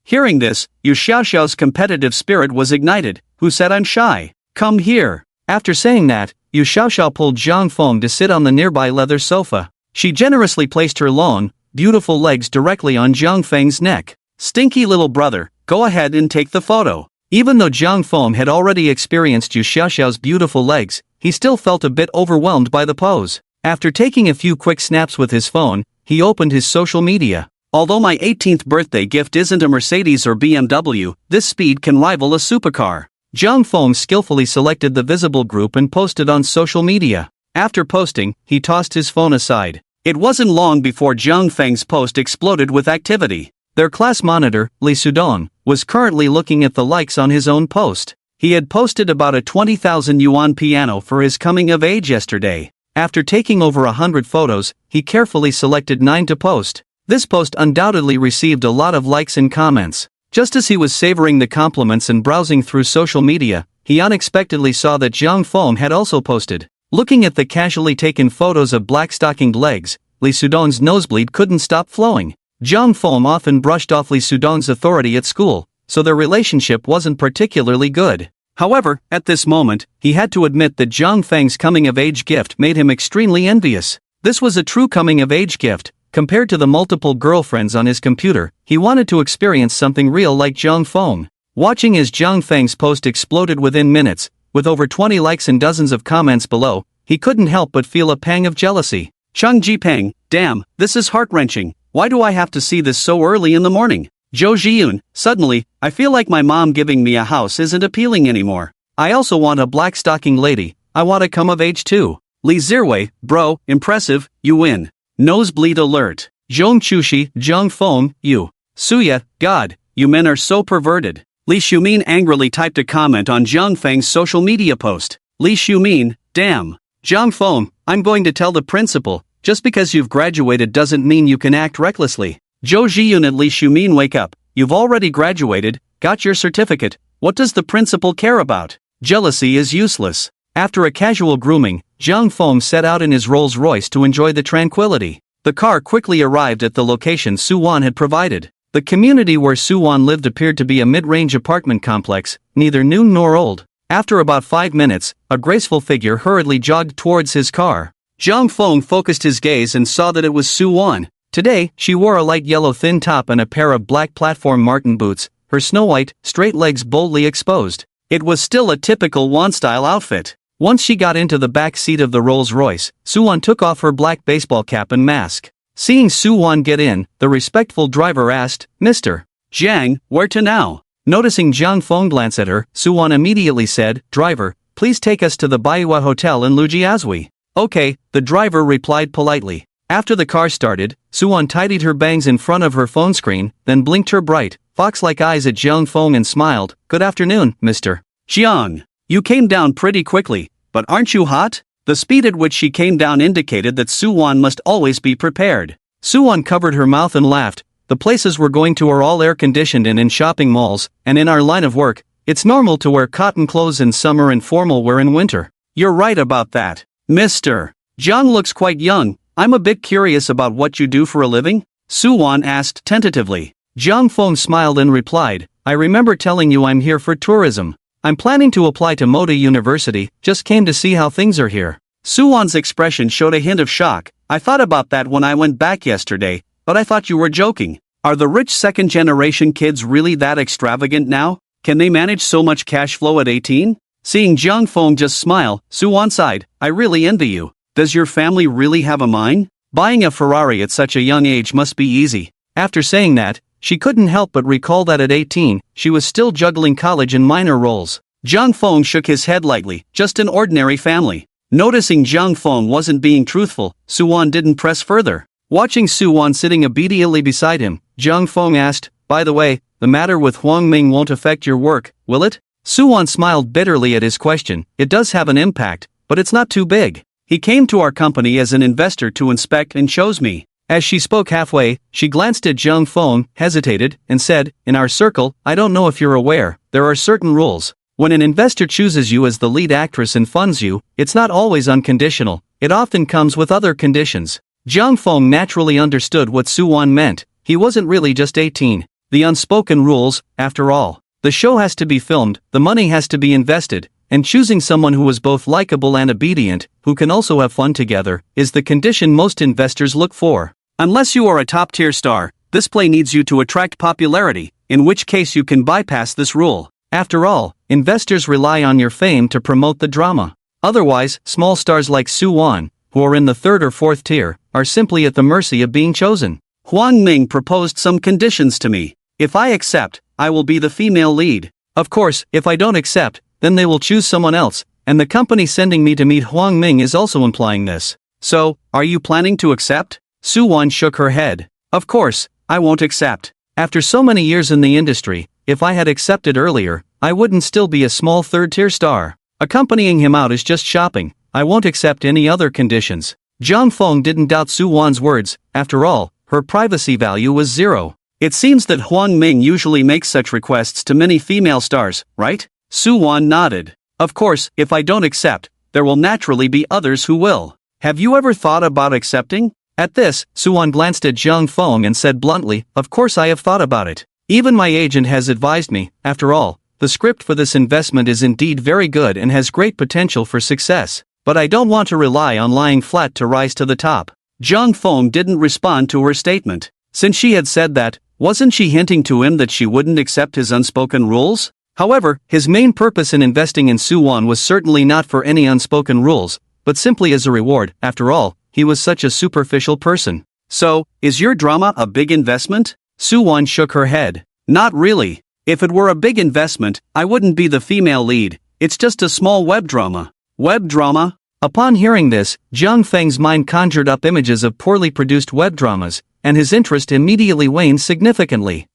Hearing this, Yu Xiaoxiao's competitive spirit was ignited. "Who said I'm shy? Come here." After saying that, Yu Xiaoxiao pulled Zhang Feng to sit on the nearby leather sofa. She generously placed her long, beautiful legs directly on Zhang Feng's neck. "Stinky little brother, go ahead and take the photo." Even though Zhang Feng had already experienced Yu Xiaoxiao's beautiful legs, he still felt a bit overwhelmed by the pose. After taking a few quick snaps with his phone, he opened his social media. "Although my 18th birthday gift isn't a Mercedes or BMW, this speed can rival a supercar." Zhang Feng skillfully selected the visible group and posted on social media. After posting, he tossed his phone aside. It wasn't long before Zhang Feng's post exploded with activity. Their class monitor, Li Sudong, was currently looking at the likes on his own post. He had posted about a 20,000 yuan piano for his coming of age yesterday. After taking over 100 photos, he carefully selected 9 to post. This post undoubtedly received a lot of likes and comments. Just as he was savoring the compliments and browsing through social media, he unexpectedly saw that Zhang Feng had also posted. Looking at the casually taken photos of black-stockinged legs, Li Sudong's nosebleed couldn't stop flowing. Zhang Feng often brushed off Li Sudong's authority at school, so their relationship wasn't particularly good. However, at this moment, he had to admit that Zhang Feng's coming-of-age gift made him extremely envious. This was a true coming-of-age gift. Compared to the multiple girlfriends on his computer, he wanted to experience something real like Zhang Feng. Watching as Zhang Feng's post exploded within minutes, with over 20 likes and dozens of comments below, he couldn't help but feel a pang of jealousy. Chung Ji-peng, damn, this is heart-wrenching. Why do I have to see this so early in the morning? Jo Ji-yoon, suddenly, I feel like my mom giving me a house isn't appealing anymore. I also want a black stocking lady. I want to come of age too. Lee Zirwei, bro, impressive, you win. Nosebleed alert. Zhong Chushi, Zhang Feng, you. Suya, God, you men are so perverted. Li Xiumin angrily typed a comment on Zhang Feng's social media post. Li Xiumin, damn. Zhang Feng, I'm going to tell the principal, just because you've graduated doesn't mean you can act recklessly. Jo Ji-yoon and Li Xiumin, wake up. You've already graduated, got your certificate. What does the principal care about? Jealousy is useless. After a casual grooming, Zhang Feng set out in his Rolls-Royce to enjoy the tranquility. The car quickly arrived at the location Suwon had provided. The community where Suwon lived appeared to be a mid-range apartment complex, neither new nor old. After about 5 minutes, a graceful figure hurriedly jogged towards his car. Zhang Feng focused his gaze and saw that it was Suwon. Today, she wore a light yellow thin top and a pair of black platform Martin boots, her snow-white, straight legs boldly exposed. It was still a typical Won-style outfit. Once she got into the back seat of the Rolls-Royce, Suwon took off her black baseball cap and mask. Seeing Suwon get in, the respectful driver asked, Mr. Zhang, where to now? Noticing Zhang Feng glance at her, Suwon immediately said, Driver, please take us to the Baiwa Hotel in Lujiazui. Okay, the driver replied politely. After the car started, Suwon tidied her bangs in front of her phone screen, then blinked her bright, fox-like eyes at Zhang Feng and smiled, Good afternoon, Mr. Jiang. You came down pretty quickly, but aren't you hot? The speed at which she came down indicated that Suwon must always be prepared. Suwon covered her mouth and laughed. The places we're going to are all air-conditioned and in shopping malls, and in our line of work, it's normal to wear cotton clothes in summer and formal wear in winter. You're right about that. Mr. Jiang looks quite young. I'm a bit curious about what you do for a living? Suwon asked tentatively. Zhang Feng smiled and replied, I remember telling you I'm here for tourism. I'm planning to apply to Moda University, just came to see how things are here. Suwon's expression showed a hint of shock. I thought about that when I went back yesterday, but I thought you were joking. Are the rich second-generation kids really that extravagant now? Can they manage so much cash flow at 18? Seeing Zhang Feng just smile, Suwon sighed, I really envy you. Does your family really have a mine? Buying a Ferrari at such a young age must be easy. After saying that, she couldn't help but recall that at 18, she was still juggling college and minor roles. Zhang Feng shook his head lightly, just an ordinary family. Noticing Zhang Feng wasn't being truthful, Suwon didn't press further. Watching Suwon sitting obediently beside him, Zhang Feng asked, By the way, the matter with Huang Ming won't affect your work, will it? Suwon smiled bitterly at his question. It does have an impact, but it's not too big. He came to our company as an investor to inspect and chose me. As she spoke halfway, she glanced at Zhang Feng, hesitated, and said, In our circle, I don't know if you're aware, there are certain rules. When an investor chooses you as the lead actress and funds you, it's not always unconditional, it often comes with other conditions. Zhang Feng naturally understood what Suwon meant. He wasn't really just 18. The unspoken rules, after all. The show has to be filmed, the money has to be invested, and choosing someone who is both likable and obedient, who can also have fun together, is the condition most investors look for. Unless you are a top-tier star, this play needs you to attract popularity, in which case you can bypass this rule. After all, investors rely on your fame to promote the drama. Otherwise, small stars like Suwon, who are in the third or fourth tier, are simply at the mercy of being chosen. Huang Ming proposed some conditions to me. If I accept, I will be the female lead. Of course, if I don't accept, then they will choose someone else, and the company sending me to meet Huang Ming is also implying this. So, are you planning to accept? Suwon shook her head. Of course, I won't accept. After so many years in the industry, if I had accepted earlier, I wouldn't still be a small third-tier star. Accompanying him out is just shopping. I won't accept any other conditions. Zhang Feng didn't doubt Suwon's words. After all, her privacy value was 0. It seems that Huang Ming usually makes such requests to many female stars, right? Suwon nodded. Of course, if I don't accept, there will naturally be others who will. Have you ever thought about accepting? At this, Suwon glanced at Zhang Feng and said bluntly, Of course I have thought about it. Even my agent has advised me. After all, the script for this investment is indeed very good and has great potential for success. But I don't want to rely on lying flat to rise to the top. Zhang Feng didn't respond to her statement. Since she had said that, wasn't she hinting to him that she wouldn't accept his unspoken rules? However, his main purpose in investing in Suwon was certainly not for any unspoken rules, but simply as a reward. After all, he was such a superficial person. So, is your drama a big investment? Soo-won shook her head. Not really. If it were a big investment, I wouldn't be the female lead. It's just a small web drama. Web drama? Upon hearing this, Jiang Feng's mind conjured up images of poorly produced web dramas, and his interest immediately waned significantly.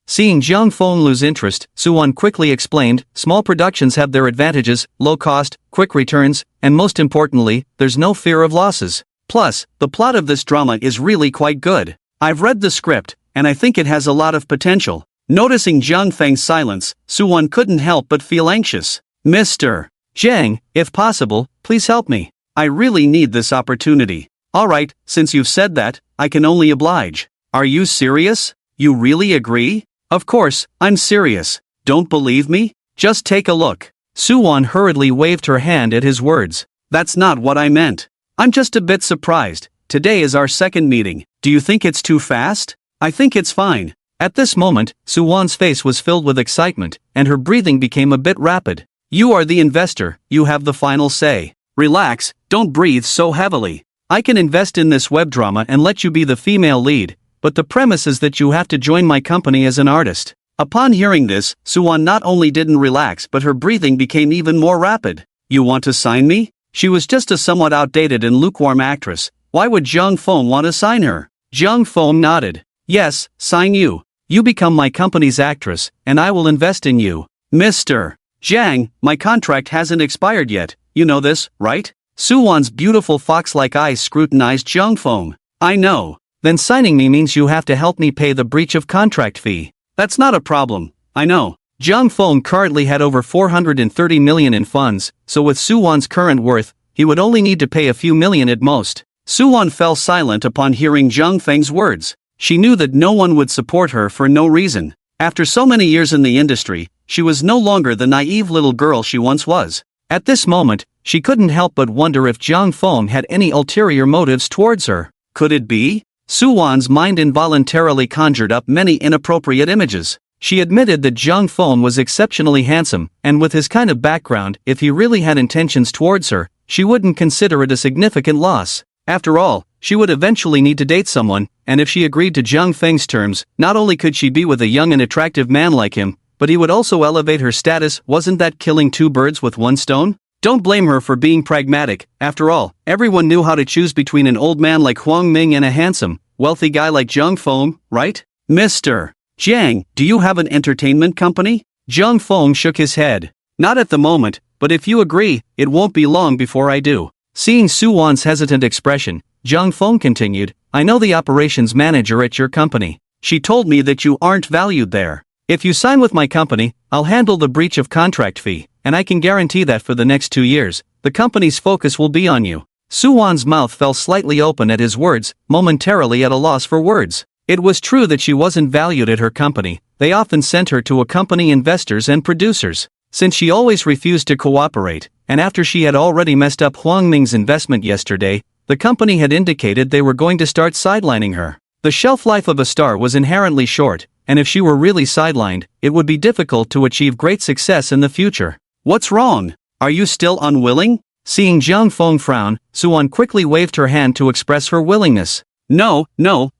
Seeing Jiang Feng lose interest, Soo-won quickly explained, small productions have their advantages, low cost, quick returns, and most importantly, there's no fear of losses. Plus, the plot of this drama is really quite good. I've read the script, and I think it has a lot of potential. Noticing Jiang Feng's silence, Soo-won couldn't help but feel anxious. Mr. Jiang, if possible, please help me. I really need this opportunity. Alright, since you've said that, I can only oblige. Are you serious? You really agree? Of course, I'm serious. Don't believe me? Just take a look. Soo-won hurriedly waved her hand at his words. That's not what I meant. I'm just a bit surprised. Today is our second meeting. Do you think it's too fast? I think it's fine. At this moment, Soo-won's face was filled with excitement, and her breathing became a bit rapid. You are the investor, you have the final say. Relax, don't breathe so heavily. I can invest in this web drama and let you be the female lead, but the premise is that you have to join my company as an artist. Upon hearing this, Soo-won not only didn't relax but her breathing became even more rapid. You want to sign me? She was just a somewhat outdated and lukewarm actress. Why would Jiang Feng want to sign her? Jiang Feng nodded. Yes, sign you. You become my company's actress, and I will invest in you. Mr. Jiang, my contract hasn't expired yet. You know this, right? Soo-won's beautiful fox-like eyes scrutinized Jiang Feng. I know. Then signing me means you have to help me pay the breach of contract fee. That's not a problem. I know. Jiang Feng currently had over 430 million in funds, so with Soo-won's current worth, he would only need to pay a few million at most. Soo-won fell silent upon hearing Jiang Feng's words. She knew that no one would support her for no reason. After so many years in the industry, she was no longer the naive little girl she once was. At this moment, she couldn't help but wonder if Jiang Feng had any ulterior motives towards her. Could it be? Soo-won's mind involuntarily conjured up many inappropriate images. She admitted that Jiang Feng was exceptionally handsome, and with his kind of background, if he really had intentions towards her, she wouldn't consider it a significant loss. After all, she would eventually need to date someone, and if she agreed to Jiang Feng's terms, not only could she be with a young and attractive man like him, but he would also elevate her status. Wasn't that killing two birds with one stone? Don't blame her for being pragmatic. After all, everyone knew how to choose between an old man like Huang Ming and a handsome, wealthy guy like Jiang Feng, right? Mr. Jiang, do you have an entertainment company? Jiang Feng shook his head. Not at the moment, but if you agree, it won't be long before I do. Seeing Soo-won's hesitant expression, Jiang Feng continued, I know the operations manager at your company. She told me that you aren't valued there. If you sign with my company, I'll handle the breach of contract fee, and I can guarantee that for the next 2 years, the company's focus will be on you. Soo-won's mouth fell slightly open at his words, momentarily at a loss for words. It was true that she wasn't valued at her company. They often sent her to accompany investors and producers. Since she always refused to cooperate, and after she had already messed up Huang Ming's investment yesterday, the company had indicated they were going to start sidelining her. The shelf life of a star was inherently short, and if she were really sidelined, it would be difficult to achieve great success in the future. What's wrong? Are you still unwilling? Seeing Jiang Feng frown, Soo-won quickly waved her hand to express her willingness. No,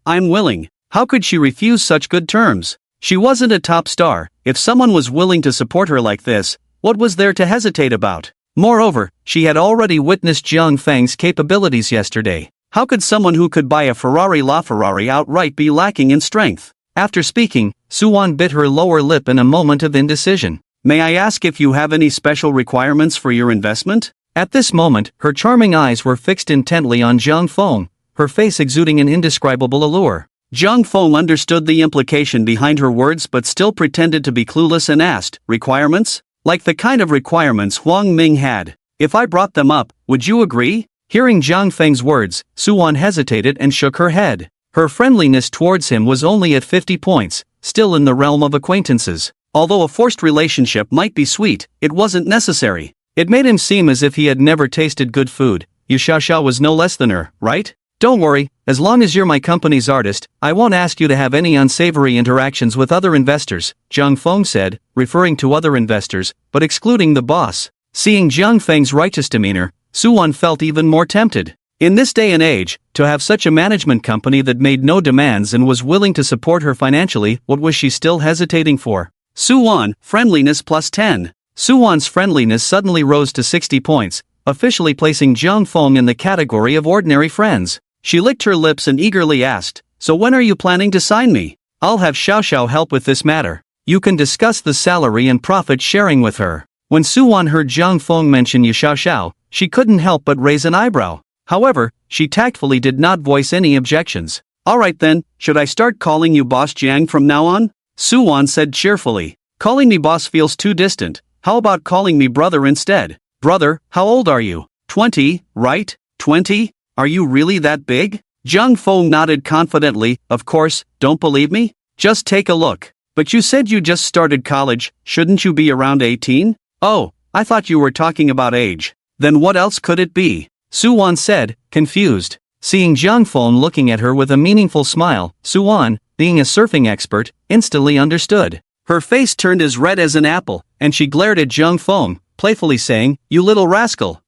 I'm willing. How could she refuse such good terms? She wasn't a top star. If someone was willing to support her like this, what was there to hesitate about? Moreover, she had already witnessed Jiang Feng's capabilities yesterday. How could someone who could buy a LaFerrari outright be lacking in strength? After speaking, Soo-won bit her lower lip in a moment of indecision. May I ask if you have any special requirements for your investment? At this moment, her charming eyes were fixed intently on Jiang Feng, her face exuding an indescribable allure. Jiang Feng understood the implication behind her words but still pretended to be clueless and asked, requirements? Like the kind of requirements Huang Ming had. If I brought them up, would you agree? Hearing Jiang Feng's words, Soo-won hesitated and shook her head. Her friendliness towards him was only at 50 points, still in the realm of acquaintances. Although a forced relationship might be sweet, it wasn't necessary. It made him seem as if he had never tasted good food. Yu Xiaoxiao was no less than her, right? Don't worry, as long as you're my company's artist, I won't ask you to have any unsavory interactions with other investors, Jiang Feng said, referring to other investors, but excluding the boss. Seeing Jiang Feng's righteous demeanor, Suwon felt even more tempted. In this day and age, to have such a management company that made no demands and was willing to support her financially, what was she still hesitating for? Suwon, friendliness plus 10. Suwon's friendliness suddenly rose to 60 points, officially placing Jung Fong in the category of ordinary friends. She licked her lips and eagerly asked, "So when are you planning to sign me?" "I'll have Xiao help with this matter. You can discuss the salary and profit sharing with her." When Suwon heard Jung Fong mention Xiao, she couldn't help but raise an eyebrow. However, she tactfully did not voice any objections. "Alright then, should I start calling you Boss Jiang from now on?" Suwon said cheerfully. "Calling me boss feels too distant. How about calling me brother instead?" "Brother, how old are you?" 20, right? 20? Are you really that big?" Jung Fong nodded confidently. "Of course, don't believe me? Just take a look." "But you said you just started college, shouldn't you be around 18? "Oh, I thought you were talking about age. Then what else could it be?" Suwon said, confused. Seeing Jung Fong looking at her with a meaningful smile, Suwon, being a surfing expert, instantly understood. Her face turned as red as an apple, and she glared at Jung Fong, playfully saying, "You little rascal."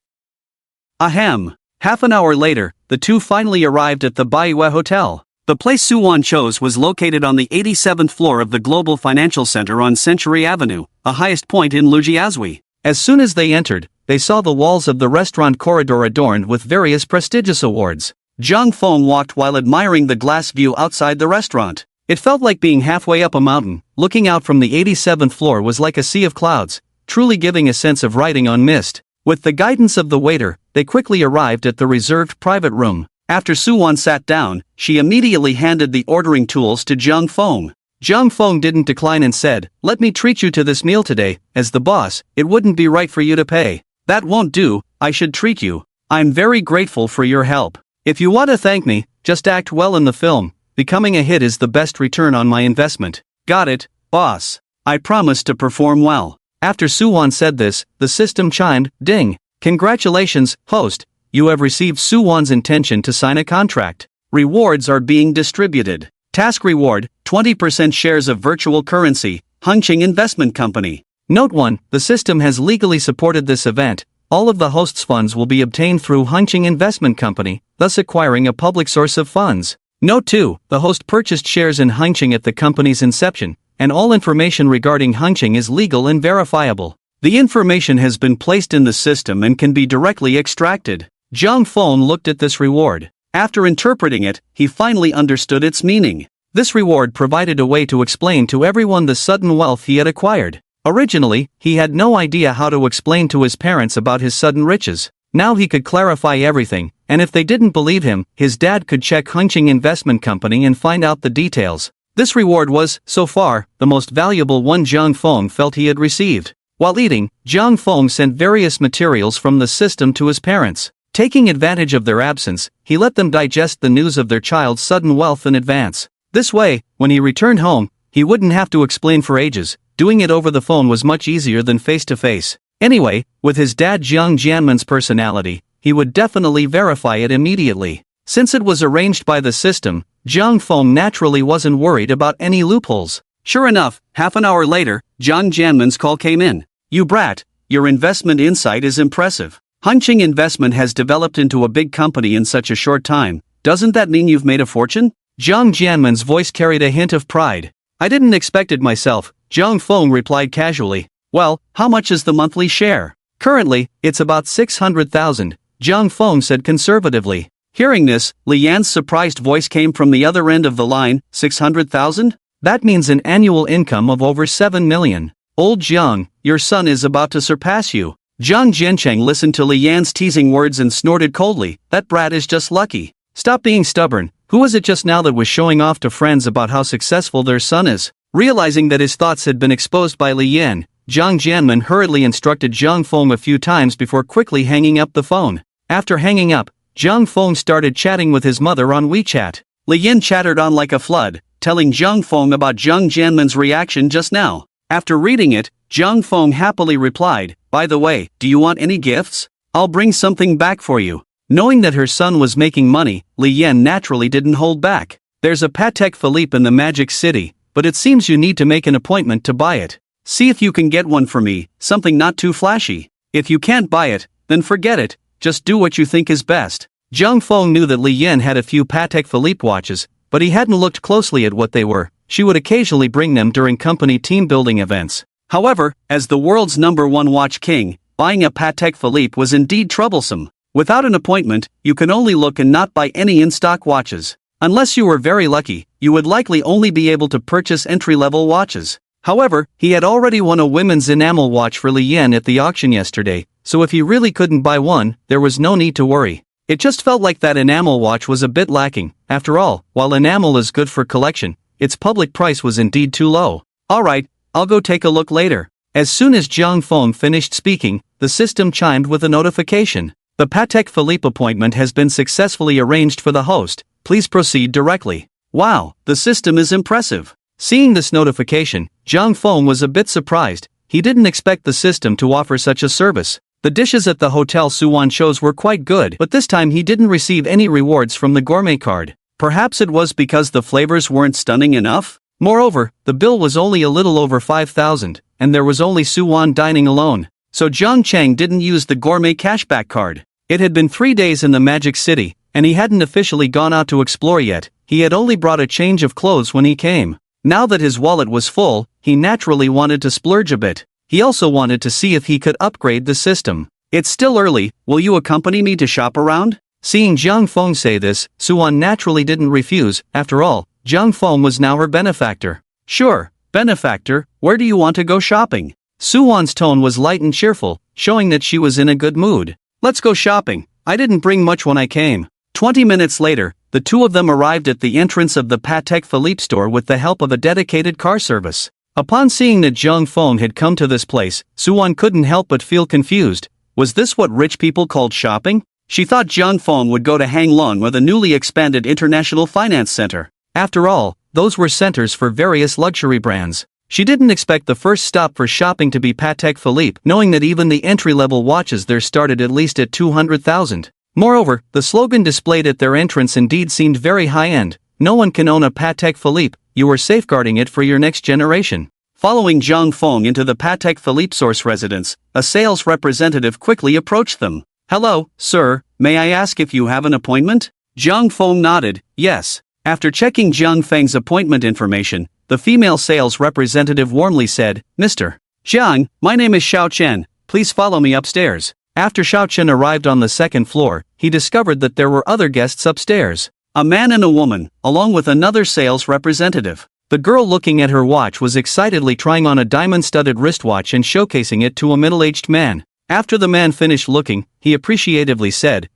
Ahem. Half an hour later, the two finally arrived at the Baiwei Hotel. The place Suwon chose was located on the 87th floor of the Global Financial Center on Century Avenue, the highest point in Lujiazui. As soon as they entered, they saw the walls of the restaurant corridor adorned with various prestigious awards. Jung Fong walked while admiring the glass view outside the restaurant. It felt like being halfway up a mountain. Looking out from the 87th floor was like a sea of clouds, truly giving a sense of riding on mist. With the guidance of the waiter, they quickly arrived at the reserved private room. After Suwon sat down, she immediately handed the ordering tools to Jung Fong. Jung Fong didn't decline and said, "Let me treat you to this meal today. As the boss, it wouldn't be right for you to pay." "That won't do, I should treat you. I'm very grateful for your help." "If you want to thank me, just act well in the film. Becoming a hit is the best return on my investment." "Got it, boss. I promise to perform well." After Suwon said this, the system chimed, "Ding. Congratulations, host. You have received Suwon's intention to sign a contract. Rewards are being distributed. Task reward, 20% shares of virtual currency, Hongqing Investment Company. Note 1, the system has legally supported this event. All of the host's funds will be obtained through Hongqing Investment Company, thus acquiring a public source of funds. Note 2, the host purchased shares in Hongqing at the company's inception, and all information regarding Hongqing is legal and verifiable. The information has been placed in the system and can be directly extracted. Jung Fong looked at this reward. After interpreting it, he finally understood its meaning. This reward provided a way to explain to everyone the sudden wealth he had acquired. Originally, he had no idea how to explain to his parents about his sudden riches. Now he could clarify everything, and if they didn't believe him, his dad could check Hongqing Investment Company and find out the details. This reward was, so far, the most valuable one Jung Fong felt he had received. While eating, Jung Fong sent various materials from the system to his parents. Taking advantage of their absence, he let them digest the news of their child's sudden wealth in advance. This way, when he returned home, he wouldn't have to explain for ages. Doing it over the phone was much easier than face-to-face. Anyway, with his dad Jiang Jianman's personality, he would definitely verify it immediately. Since it was arranged by the system, Jung Fong naturally wasn't worried about any loopholes. Sure enough, half an hour later, Jiang Jianman's call came in. "You brat, your investment insight is impressive. Hongqing Investment has developed into a big company in such a short time. Doesn't that mean you've made a fortune?" Jiang Jianman's voice carried a hint of pride. "I didn't expect it myself," Jung Fong replied casually. "Well, how much is the monthly share?" "Currently, it's about 600,000, Jung Fong said conservatively. Hearing this, Li Yan's surprised voice came from the other end of the line. 600,000? That means an annual income of over 7 million. Old Jiang, your son is about to surpass you. Jiang Jiancheng listened to Li Yan's teasing words and snorted coldly. That brat is just lucky. Stop being stubborn. Who was it just now that was showing off to friends about how successful their son is? Realizing that his thoughts had been exposed by Li Yan, Jiang Jianman hurriedly instructed Jung Fong a few times before quickly hanging up the phone. After hanging up, Jung Fong started chatting with his mother on WeChat. Li Yan chattered on like a flood, telling Jung Fong about Jiang Jianman's reaction just now. After reading it, Jung Fong happily replied, "By the way, do you want any gifts? I'll bring something back for you." Knowing that her son was making money, Li Yan naturally didn't hold back. "There's a Patek Philippe in the Magic City, but it seems you need to make an appointment to buy it. See if you can get one for me, something not too flashy. If you can't buy it, then forget it, just do what you think is best. Zhang Feng knew that Li Yan had a few Patek Philippe watches, but he hadn't looked closely at what they were. She would occasionally bring them during company team-building events. However, as the world's #1 watch king, buying a Patek Philippe was indeed troublesome. Without an appointment, you can only look and not buy any in-stock watches. Unless you were very lucky, you would likely only be able to purchase entry-level watches. However, he had already won a women's enamel watch for Li Yan at the auction yesterday, so if he really couldn't buy one, there was no need to worry. It just felt like that enamel watch was a bit lacking. After all, while enamel is good for collection, its public price was indeed too low. Alright, I'll go take a look later. As soon as Zhang Feng finished speaking, the system chimed with a notification. The Patek Philippe appointment has been successfully arranged for the host. Please proceed directly. Wow, the system is impressive. Seeing this notification, Zhang Feng was a bit surprised. He didn't expect the system to offer such a service. The dishes at the Hotel Suwon chose were quite good, but this time he didn't receive any rewards from the gourmet card. Perhaps it was because the flavors weren't stunning enough? Moreover, the bill was only a little over 5,000, and there was only Suwon dining alone. So Zhang Cheng didn't use the gourmet cashback card. It had been 3 days in the Magic City, and he hadn't officially gone out to explore yet. He had only brought a change of clothes when he came. Now that his wallet was full, he naturally wanted to splurge a bit. He also wanted to see if he could upgrade the system. It's still early, will you accompany me to shop around? Seeing Zhang Feng say this, Suwon naturally didn't refuse. After all, Zhang Feng was now her benefactor. Sure, benefactor, where do you want to go shopping? Suwon's tone was light and cheerful, showing that she was in a good mood. Let's go shopping. I didn't bring much when I came. 20 minutes later, the two of them arrived at the entrance of the Patek Philippe store with the help of a dedicated car service. Upon seeing that Zhang Feng had come to this place, Suwon couldn't help but feel confused. Was this what rich people called shopping? She thought Zhang Feng would go to Hanglong or the newly expanded International Finance Center. After all, those were centers for various luxury brands. She didn't expect the first stop for shopping to be Patek Philippe, knowing that even the entry-level watches there started at least at 200,000. Moreover, the slogan displayed at their entrance indeed seemed very high-end. No one can own a Patek Philippe, you are safeguarding it for your next generation. Following Zhang Feng into the Patek Philippe source residence, a sales representative quickly approached them. Hello, sir, may I ask if you have an appointment? Zhang Feng nodded, yes. After checking Zhang Feng's appointment information, the female sales representative warmly said, Mr. Zhang, my name is Xiao Chen, please follow me upstairs. After Xiao Chen arrived on the second floor, he discovered that there were other guests upstairs. A man and a woman, along with another sales representative. The girl looking at her watch was excitedly trying on a diamond-studded wristwatch and showcasing it to a middle-aged man. After the man finished looking, he appreciatively said,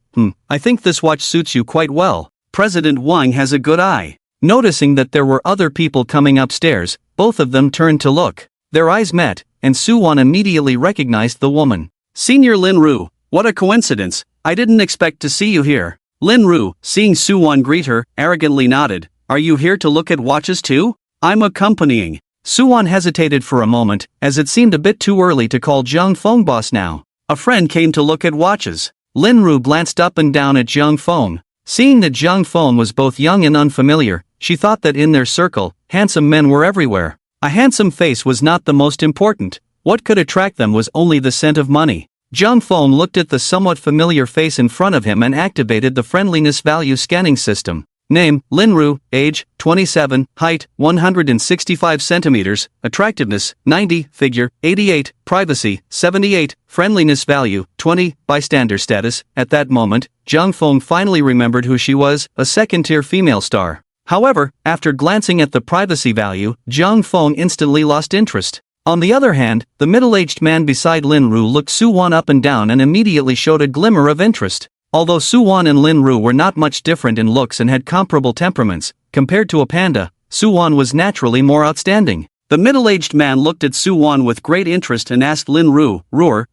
I think this watch suits you quite well. President Wang has a good eye. Noticing that there were other people coming upstairs, both of them turned to look. Their eyes met, and Suwon immediately recognized the woman. Senior Lin Ru, what a coincidence, I didn't expect to see you here. Lin Ru, seeing Suwon greet her, arrogantly nodded. Are you here to look at watches too? I'm accompanying. Suwon hesitated for a moment, as it seemed a bit too early to call Zhang Feng boss now. A friend came to look at watches. Lin Ru glanced up and down at Zhang Feng. Seeing that Zhang Feng was both young and unfamiliar, she thought that in their circle, handsome men were everywhere. A handsome face was not the most important. What could attract them was only the scent of money. Zhang Feng looked at the somewhat familiar face in front of him and activated the friendliness value scanning system. Name, Lin Ru, age, 27, height, 165 centimeters, attractiveness, 90, figure, 88, privacy, 78, friendliness value, 20, bystander status. At that moment, Zhang Feng finally remembered who she was, a second-tier female star. However, after glancing at the privacy value, Zhang Feng instantly lost interest. On the other hand, the middle-aged man beside Lin Ru looked Suwon up and down and immediately showed a glimmer of interest. Although Suwon and Lin Ru were not much different in looks and had comparable temperaments, compared to a panda, Suwon was naturally more outstanding. The middle-aged man looked at Suwon with great interest and asked Lin Ru,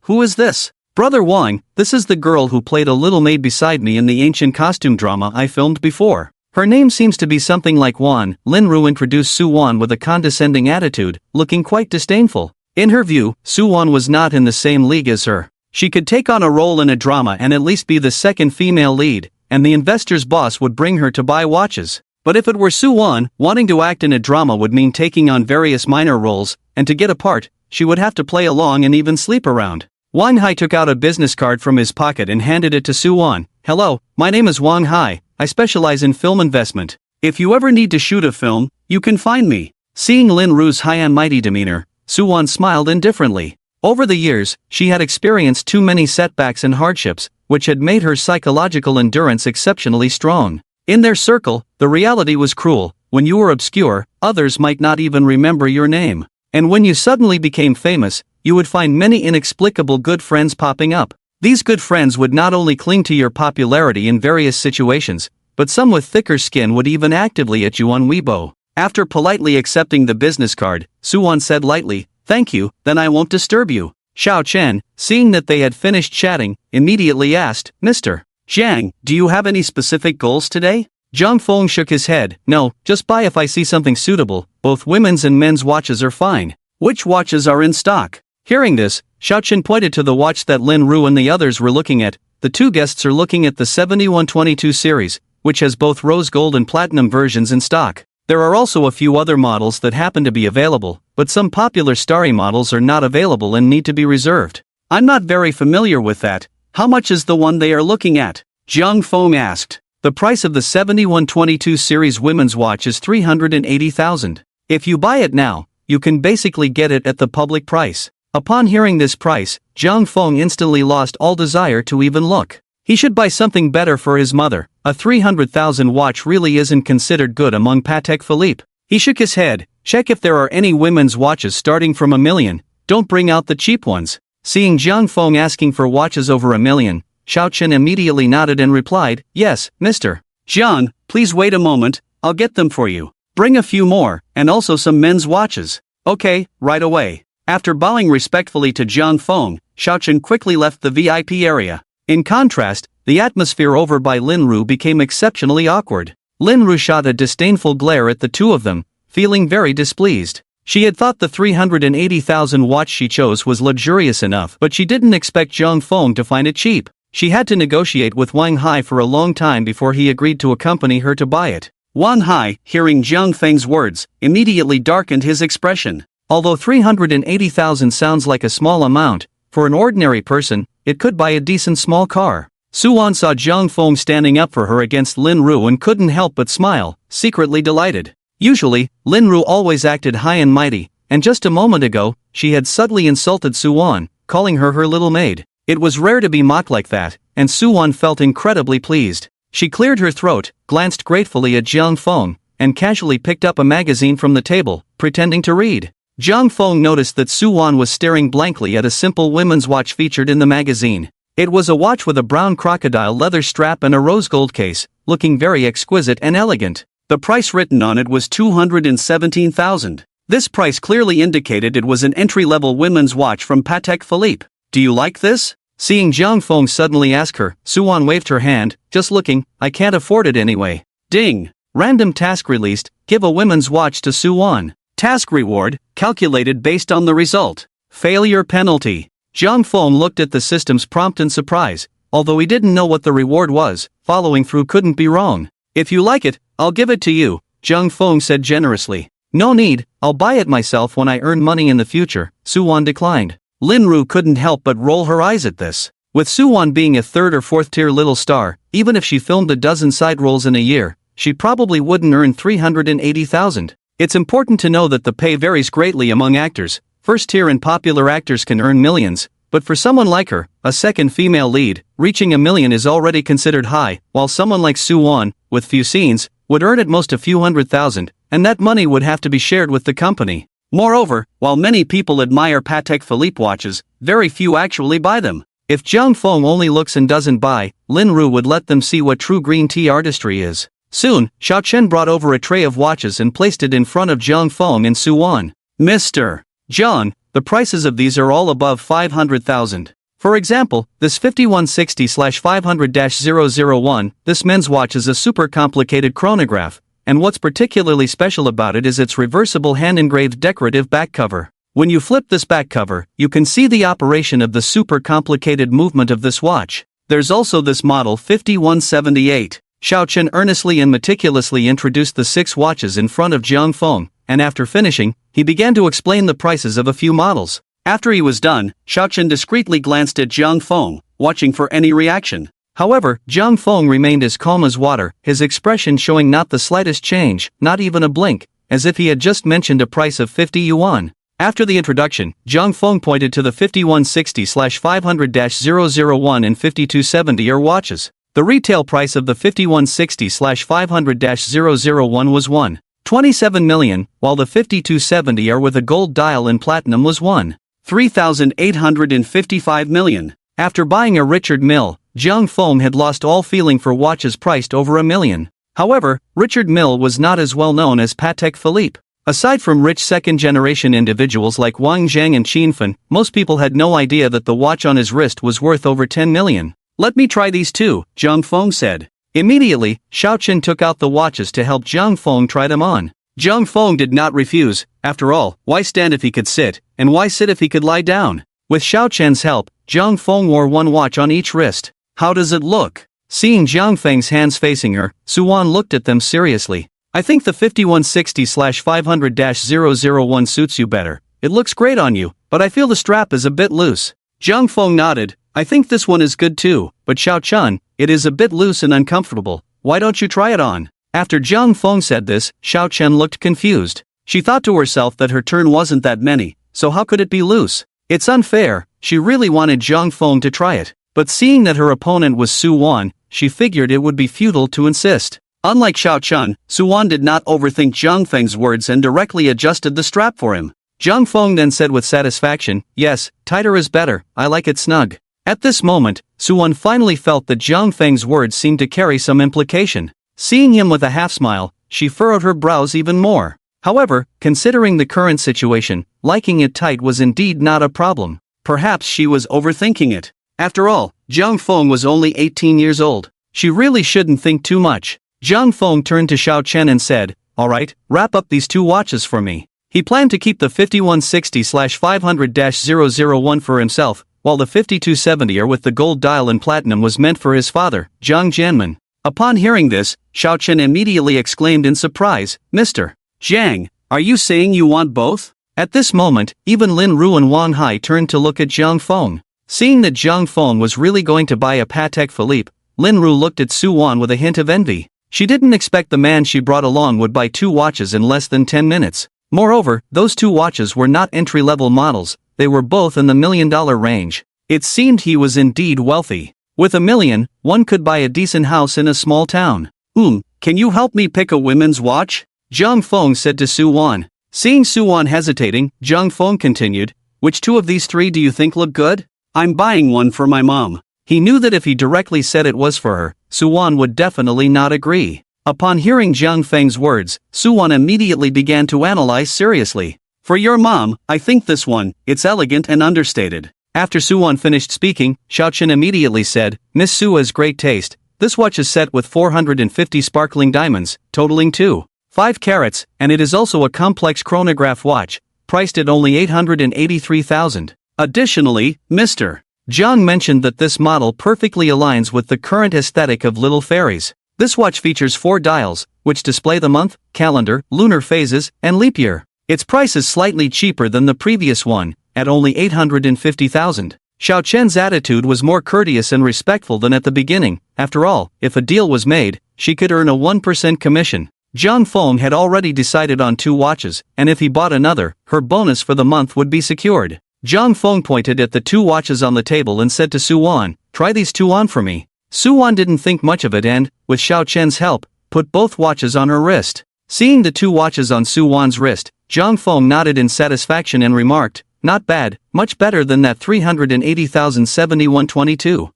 who is this? Brother Wang, this is the girl who played a little maid beside me in the ancient costume drama I filmed before. Her name seems to be something like Wan. Lin Ru introduced Suwon with a condescending attitude, looking quite disdainful. In her view, Suwon was not in the same league as her. She could take on a role in a drama and at least be the second female lead, and the investor's boss would bring her to buy watches. But if it were Suwon, wanting to act in a drama would mean taking on various minor roles, and to get a part, she would have to play along and even sleep around. Wang Hai took out a business card from his pocket and handed it to Su-won. "Hello, my name is Wang Hai, I specialize in film investment. If you ever need to shoot a film, you can find me." Seeing Lin Ru's high and mighty demeanor, Su-won smiled indifferently. Over the years, she had experienced too many setbacks and hardships, which had made her psychological endurance exceptionally strong. In their circle, the reality was cruel. When you were obscure, others might not even remember your name. And when you suddenly became famous, you would find many inexplicable good friends popping up. These good friends would not only cling to your popularity in various situations, but some with thicker skin would even actively at you on Weibo. After politely accepting the business card, Su-won said lightly, "Thank you, then I won't disturb you." Xiao Chen, seeing that they had finished chatting, immediately asked, "Mr. Jiang, do you have any specific goals today?" Zhang Feng shook his head. "No, just buy if I see something suitable. Both women's and men's watches are fine." "Which watches are in stock?" Hearing this, Xiao Chen pointed to the watch that Lin Ru and the others were looking at. The two guests are looking at the 7122 series, which has both rose gold and platinum versions in stock. There are also a few other models that happen to be available, but some popular starry models are not available and need to be reserved. "I'm not very familiar with that. How much is the one they are looking at?" Zhang Feng asked. The price of the 7122 series women's watch is 380,000. If you buy it now, you can basically get it at the public price. Upon hearing this price, Zhang Feng instantly lost all desire to even look. He should buy something better for his mother. A 300,000 watch really isn't considered good among Patek Philippe. He shook his head. "Check if there are any women's watches starting from $1 million. Don't bring out the cheap ones." Seeing Zhang Feng asking for watches over $1 million, Xiao Chen immediately nodded and replied, "Yes, Mr. Jiang, please wait a moment, I'll get them for you. Bring a few more, and also some men's watches." "Okay, right away." After bowing respectfully to Zhang Feng, Xiao Chen quickly left the VIP area. In contrast, the atmosphere over by Lin Ru became exceptionally awkward. Lin Ru shot a disdainful glare at the two of them, feeling very displeased. She had thought the 380,000 watch she chose was luxurious enough, but she didn't expect Zhang Feng to find it cheap. She had to negotiate with Wang Hai for a long time before he agreed to accompany her to buy it. Wang Hai, hearing Zhang Feng's words, immediately darkened his expression. Although 380,000 sounds like a small amount, for an ordinary person, it could buy a decent small car. Su-won saw Zhang Feng standing up for her against Lin Ru and couldn't help but smile, secretly delighted. Usually, Lin Ru always acted high and mighty, and just a moment ago, she had subtly insulted Su-won, calling her little maid. It was rare to be mocked like that, and Su-won felt incredibly pleased. She cleared her throat, glanced gratefully at Zhang Feng, and casually picked up a magazine from the table, pretending to read. Zhang Feng noticed that Su-won was staring blankly at a simple women's watch featured in the magazine. It was a watch with a brown crocodile leather strap and a rose gold case, looking very exquisite and elegant. The price written on it was 217,000. This price clearly indicated it was an entry-level women's watch from Patek Philippe. "Do you like this?" Seeing Zhang Feng suddenly ask her, Su-won waved her hand. "Just looking, I can't afford it anyway." Ding! Random task released, give a women's watch to Su-won. Task reward, calculated based on the result. Failure penalty. Zhang Feng looked at the system's prompt in surprise. Although he didn't know what the reward was, following through couldn't be wrong. "If you like it, I'll give it to you," Zhang Feng said generously. "No need, I'll buy it myself when I earn money in the future," Su-won declined. Lin Ru couldn't help but roll her eyes at this. With Su-won being a third or fourth tier little star, even if she filmed a dozen side roles in a year, she probably wouldn't earn 380,000. It's important to know that the pay varies greatly among actors. First tier and popular actors can earn millions, but for someone like her, a second female lead, reaching $1 million is already considered high, while someone like Su-won, with few scenes, would earn at most a few $100,000, and that money would have to be shared with the company. Moreover, while many people admire Patek Philippe watches, very few actually buy them. If Zhang Feng only looks and doesn't buy, Lin Ru would let them see what true green tea artistry is. Soon, Xiao Chen brought over a tray of watches and placed it in front of Zhang Feng and Su-won. "Mr. John, the prices of these are all above 500,000. For example, this 5160/500-001, this men's watch is a super complicated chronograph, and what's particularly special about it is its reversible hand-engraved decorative back cover. When you flip this back cover, you can see the operation of the super complicated movement of this watch. There's also this model 5178. Xiao Chen earnestly and meticulously introduced the 6 watches in front of Zhang Feng, and after finishing, he began to explain the prices of a few models. After he was done, Xiaochen discreetly glanced at Jiang Feng, watching for any reaction. However, Jiang Feng remained as calm as water, his expression showing not the slightest change, not even a blink, as if he had just mentioned a price of 50 yuan. After the introduction, Jiang Feng pointed to the 5160/500-001 and 5270 watches. The retail price of the 5160/500-001 was 1.27 million, while the 5270 with a gold dial and platinum was 1.385 million. After buying a Richard Mille, Jiang Feng had lost all feeling for watches priced over $1 million. However, Richard Mille was not as well known as Patek Philippe. Aside from rich second-generation individuals like Wang Zhang and Qin Fan, most people had no idea that the watch on his wrist was worth over 10 million. "Let me try these too," Jiang Feng said. Immediately, Xiaochen took out the watches to help Jiang Feng try them on. Jiang Feng did not refuse. After all, why stand if he could sit, and why sit if he could lie down? With Xiaochen's help, Jiang Feng wore one watch on each wrist. "How does it look?" Seeing Jiang Feng's hands facing her, Suwan looked at them seriously. "I think the 5160/500-001 suits you better. It looks great on you, but I feel the strap is a bit loose." Jiang Feng nodded. "I think this one is good too, but Xiaochen, it is a bit loose and uncomfortable. Why don't you try it on?" After Jiang Feng said this, Xiaochen looked confused. She thought to herself that her turn wasn't that many, so how could it be loose? It's unfair. She really wanted Jiang Feng to try it, but seeing that her opponent was Suwan, she figured it would be futile to insist. Unlike Xiaochen, Suwan did not overthink Jiang Feng's words and directly adjusted the strap for him. Jiang Feng then said with satisfaction, "Yes, tighter is better, I like it snug." At this moment, Suwan finally felt that Jiang Feng's words seemed to carry some implication. Seeing him with a half-smile, she furrowed her brows even more. However, considering the current situation, liking it tight was indeed not a problem. Perhaps she was overthinking it. After all, Jiang Feng was only 18 years old. She really shouldn't think too much. Jiang Feng turned to Xiaochen and said, "All right, wrap up these two watches for me." He planned to keep the 5160/500-001 for himself, while the 5270 with the gold dial and platinum was meant for his father, Jiang Jianmen. Upon hearing this, Xiaochen immediately exclaimed in surprise, "Mr. Jiang, are you saying you want both?" At this moment, even Lin Ru and Wang Hai turned to look at Jiang Feng. Seeing that Jiang Feng was really going to buy a Patek Philippe, Lin Ru looked at Su Wan with a hint of envy. She didn't expect the man she brought along would buy two watches in less than 10 minutes. Moreover, those two watches were not entry-level models, they were both in the $1 million range. It seemed he was indeed wealthy. With $1 million, one could buy a decent house in a small town. Can you help me pick a women's watch?" Jiang Feng said to Su Wan. Seeing Su Wan hesitating, Jiang Feng continued, "Which two of these three do you think look good? I'm buying one for my mom." He knew that if he directly said it was for her, Suwan would definitely not agree. Upon hearing Jiang Feng's words, Suwan immediately began to analyze seriously. "For your mom, I think this one, it's elegant and understated." After Suwan finished speaking, Xiaochen immediately said, "Miss Su has great taste. This watch is set with 450 sparkling diamonds, totaling 2.5 carats, and it is also a complex chronograph watch, priced at only 883,000. Additionally, Mr. Jiang mentioned that this model perfectly aligns with the current aesthetic of little fairies. This watch features 4 dials, which display the month, calendar, lunar phases, and leap year. Its price is slightly cheaper than the previous one, at only 850,000. Xiaochen's attitude was more courteous and respectful than at the beginning. After all, if a deal was made, she could earn a 1% commission. Jiang Feng had already decided on 2 watches, and if he bought another, her bonus for the month would be secured. Jiang Feng pointed at the 2 watches on the table and said to Su Wan, "Try these 2 on for me." Su Wan didn't think much of it and, with Xiaochen's help, put both watches on her wrist. Seeing the 2 watches on Su Wan's wrist, Jiang Feng nodded in satisfaction and remarked, "Not bad, much better than that 380,071.22.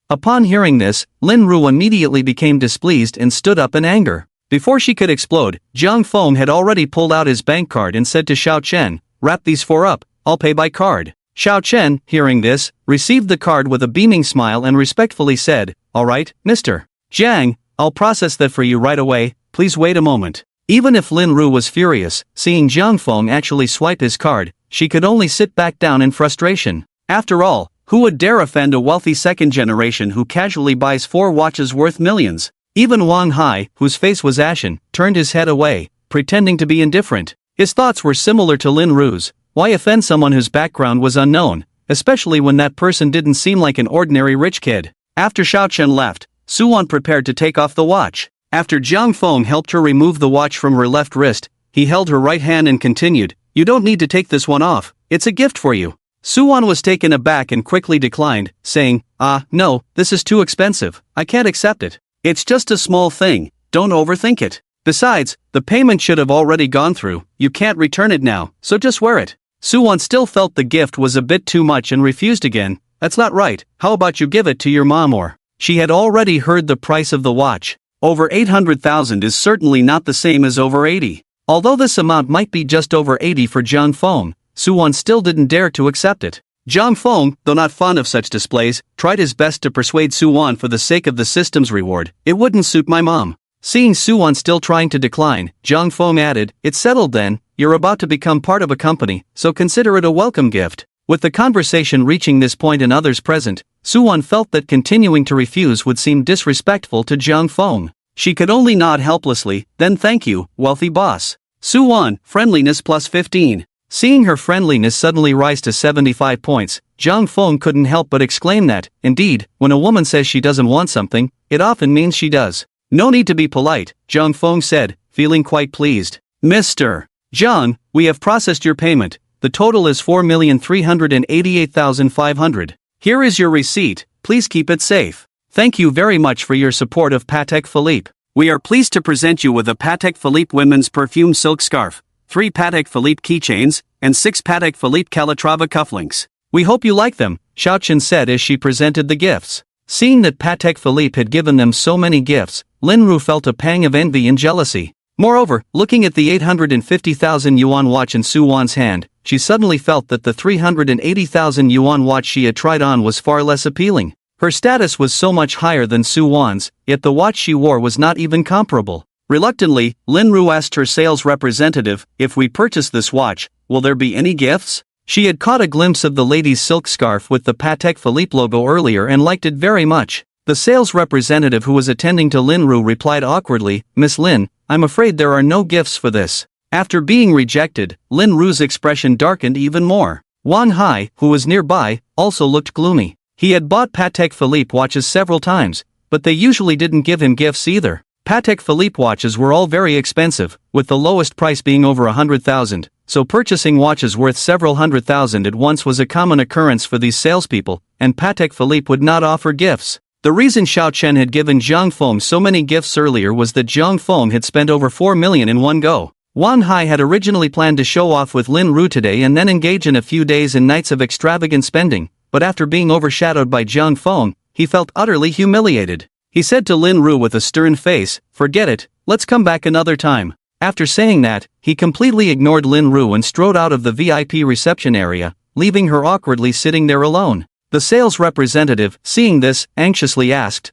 Upon hearing this, Lin Ru immediately became displeased and stood up in anger. Before she could explode, Jiang Feng had already pulled out his bank card and said to Xiaochen, "Wrap these 4 up, I'll pay by card." Xiaochen, hearing this, received the card with a beaming smile and respectfully said, "All right, Mr. Jiang, I'll process that for you right away, please wait a moment." Even if Lin Ru was furious, seeing Jiang Feng actually swipe his card, she could only sit back down in frustration. After all, who would dare offend a wealthy second generation who casually buys 4 watches worth millions? Even Wang Hai, whose face was ashen, turned his head away, pretending to be indifferent. His thoughts were similar to Lin Ru's, Why offend someone whose background was unknown, especially when that person didn't seem like an ordinary rich kid? After Xiao Chen left, Suwon prepared to take off the watch. After Jiang Feng helped her remove the watch from her left wrist, he held her right hand and continued, "You don't need to take this one off, it's a gift for you." Suwon was taken aback and quickly declined, saying, "No, this is too expensive, I can't accept it. It's just a small thing, don't overthink it. Besides, the payment should have already gone through, you can't return it now, so just wear it." Suwon still felt the gift was a bit too much and refused again. "That's not right, how about you give it to your mom or?" She had already heard the price of the watch. Over 800,000 is certainly not the same as over 80. Although this amount might be just over 80 for Jiang Feng, Suwon still didn't dare to accept it. Jiang Feng, though not fond of such displays, tried his best to persuade Suwon for the sake of the system's reward. "It wouldn't suit my mom." Seeing Suwon still trying to decline, Jiang Feng added, "It's settled then, you're about to become part of a company, so consider it a welcome gift." With the conversation reaching this point and others present, Suwon felt that continuing to refuse would seem disrespectful to Jiang Feng. She could only nod helplessly, "Then thank you, wealthy boss." Suwon, friendliness plus 15. Seeing her friendliness suddenly rise to 75 points, Jiang Feng couldn't help but exclaim that, indeed, when a woman says she doesn't want something, it often means she does. "No need to be polite," Jiang Feng said, feeling quite pleased. "Mr. Jiang, we have processed your payment. The total is 4,388,500. Here is your receipt, please keep it safe. Thank you very much for your support of Patek Philippe. We are pleased to present you with a Patek Philippe women's perfume silk scarf, 3 Patek Philippe keychains, and 6 Patek Philippe Calatrava cufflinks. We hope you like them," Xiao Chen said as she presented the gifts. Seeing that Patek Philippe had given them so many gifts, Linru felt a pang of envy and jealousy. Moreover, looking at the 850,000 yuan watch in Suwon's hand, she suddenly felt that the 380,000 yuan watch she had tried on was far less appealing. Her status was so much higher than Suwon's, yet the watch she wore was not even comparable. Reluctantly, Linru asked her sales representative, "If we purchase this watch, will there be any gifts?" She had caught a glimpse of the lady's silk scarf with the Patek Philippe logo earlier and liked it very much. The sales representative who was attending to Linru replied awkwardly, "Miss Lin, I'm afraid there are no gifts for this." After being rejected, Linru's expression darkened even more. Wang Hai, who was nearby, also looked gloomy. He had bought Patek Philippe watches several times, but they usually didn't give him gifts either. Patek Philippe watches were all very expensive, with the lowest price being over 100,000, so purchasing watches worth several hundred thousand at once was a common occurrence for these salespeople, and Patek Philippe would not offer gifts. The reason Xiao Chen had given Jiang Feng so many gifts earlier was that Jiang Feng had spent over 4 million in one go. Wang Hai had originally planned to show off with Lin Ru today and then engage in a few days and nights of extravagant spending, but after being overshadowed by Jiang Feng, he felt utterly humiliated. He said to Lin Ru with a stern face, "Forget it, let's come back another time." After saying that, he completely ignored Lin Ru and strode out of the VIP reception area, leaving her awkwardly sitting there alone. The sales representative, seeing this, anxiously asked,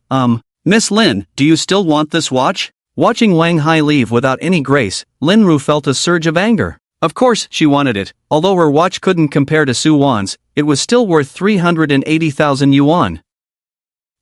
Miss Lin, do you still want this watch?" Watching Wang Hai leave without any grace, Lin Ru felt a surge of anger. Of course, she wanted it. Although her watch couldn't compare to Suwon's, it was still worth 380,000 yuan.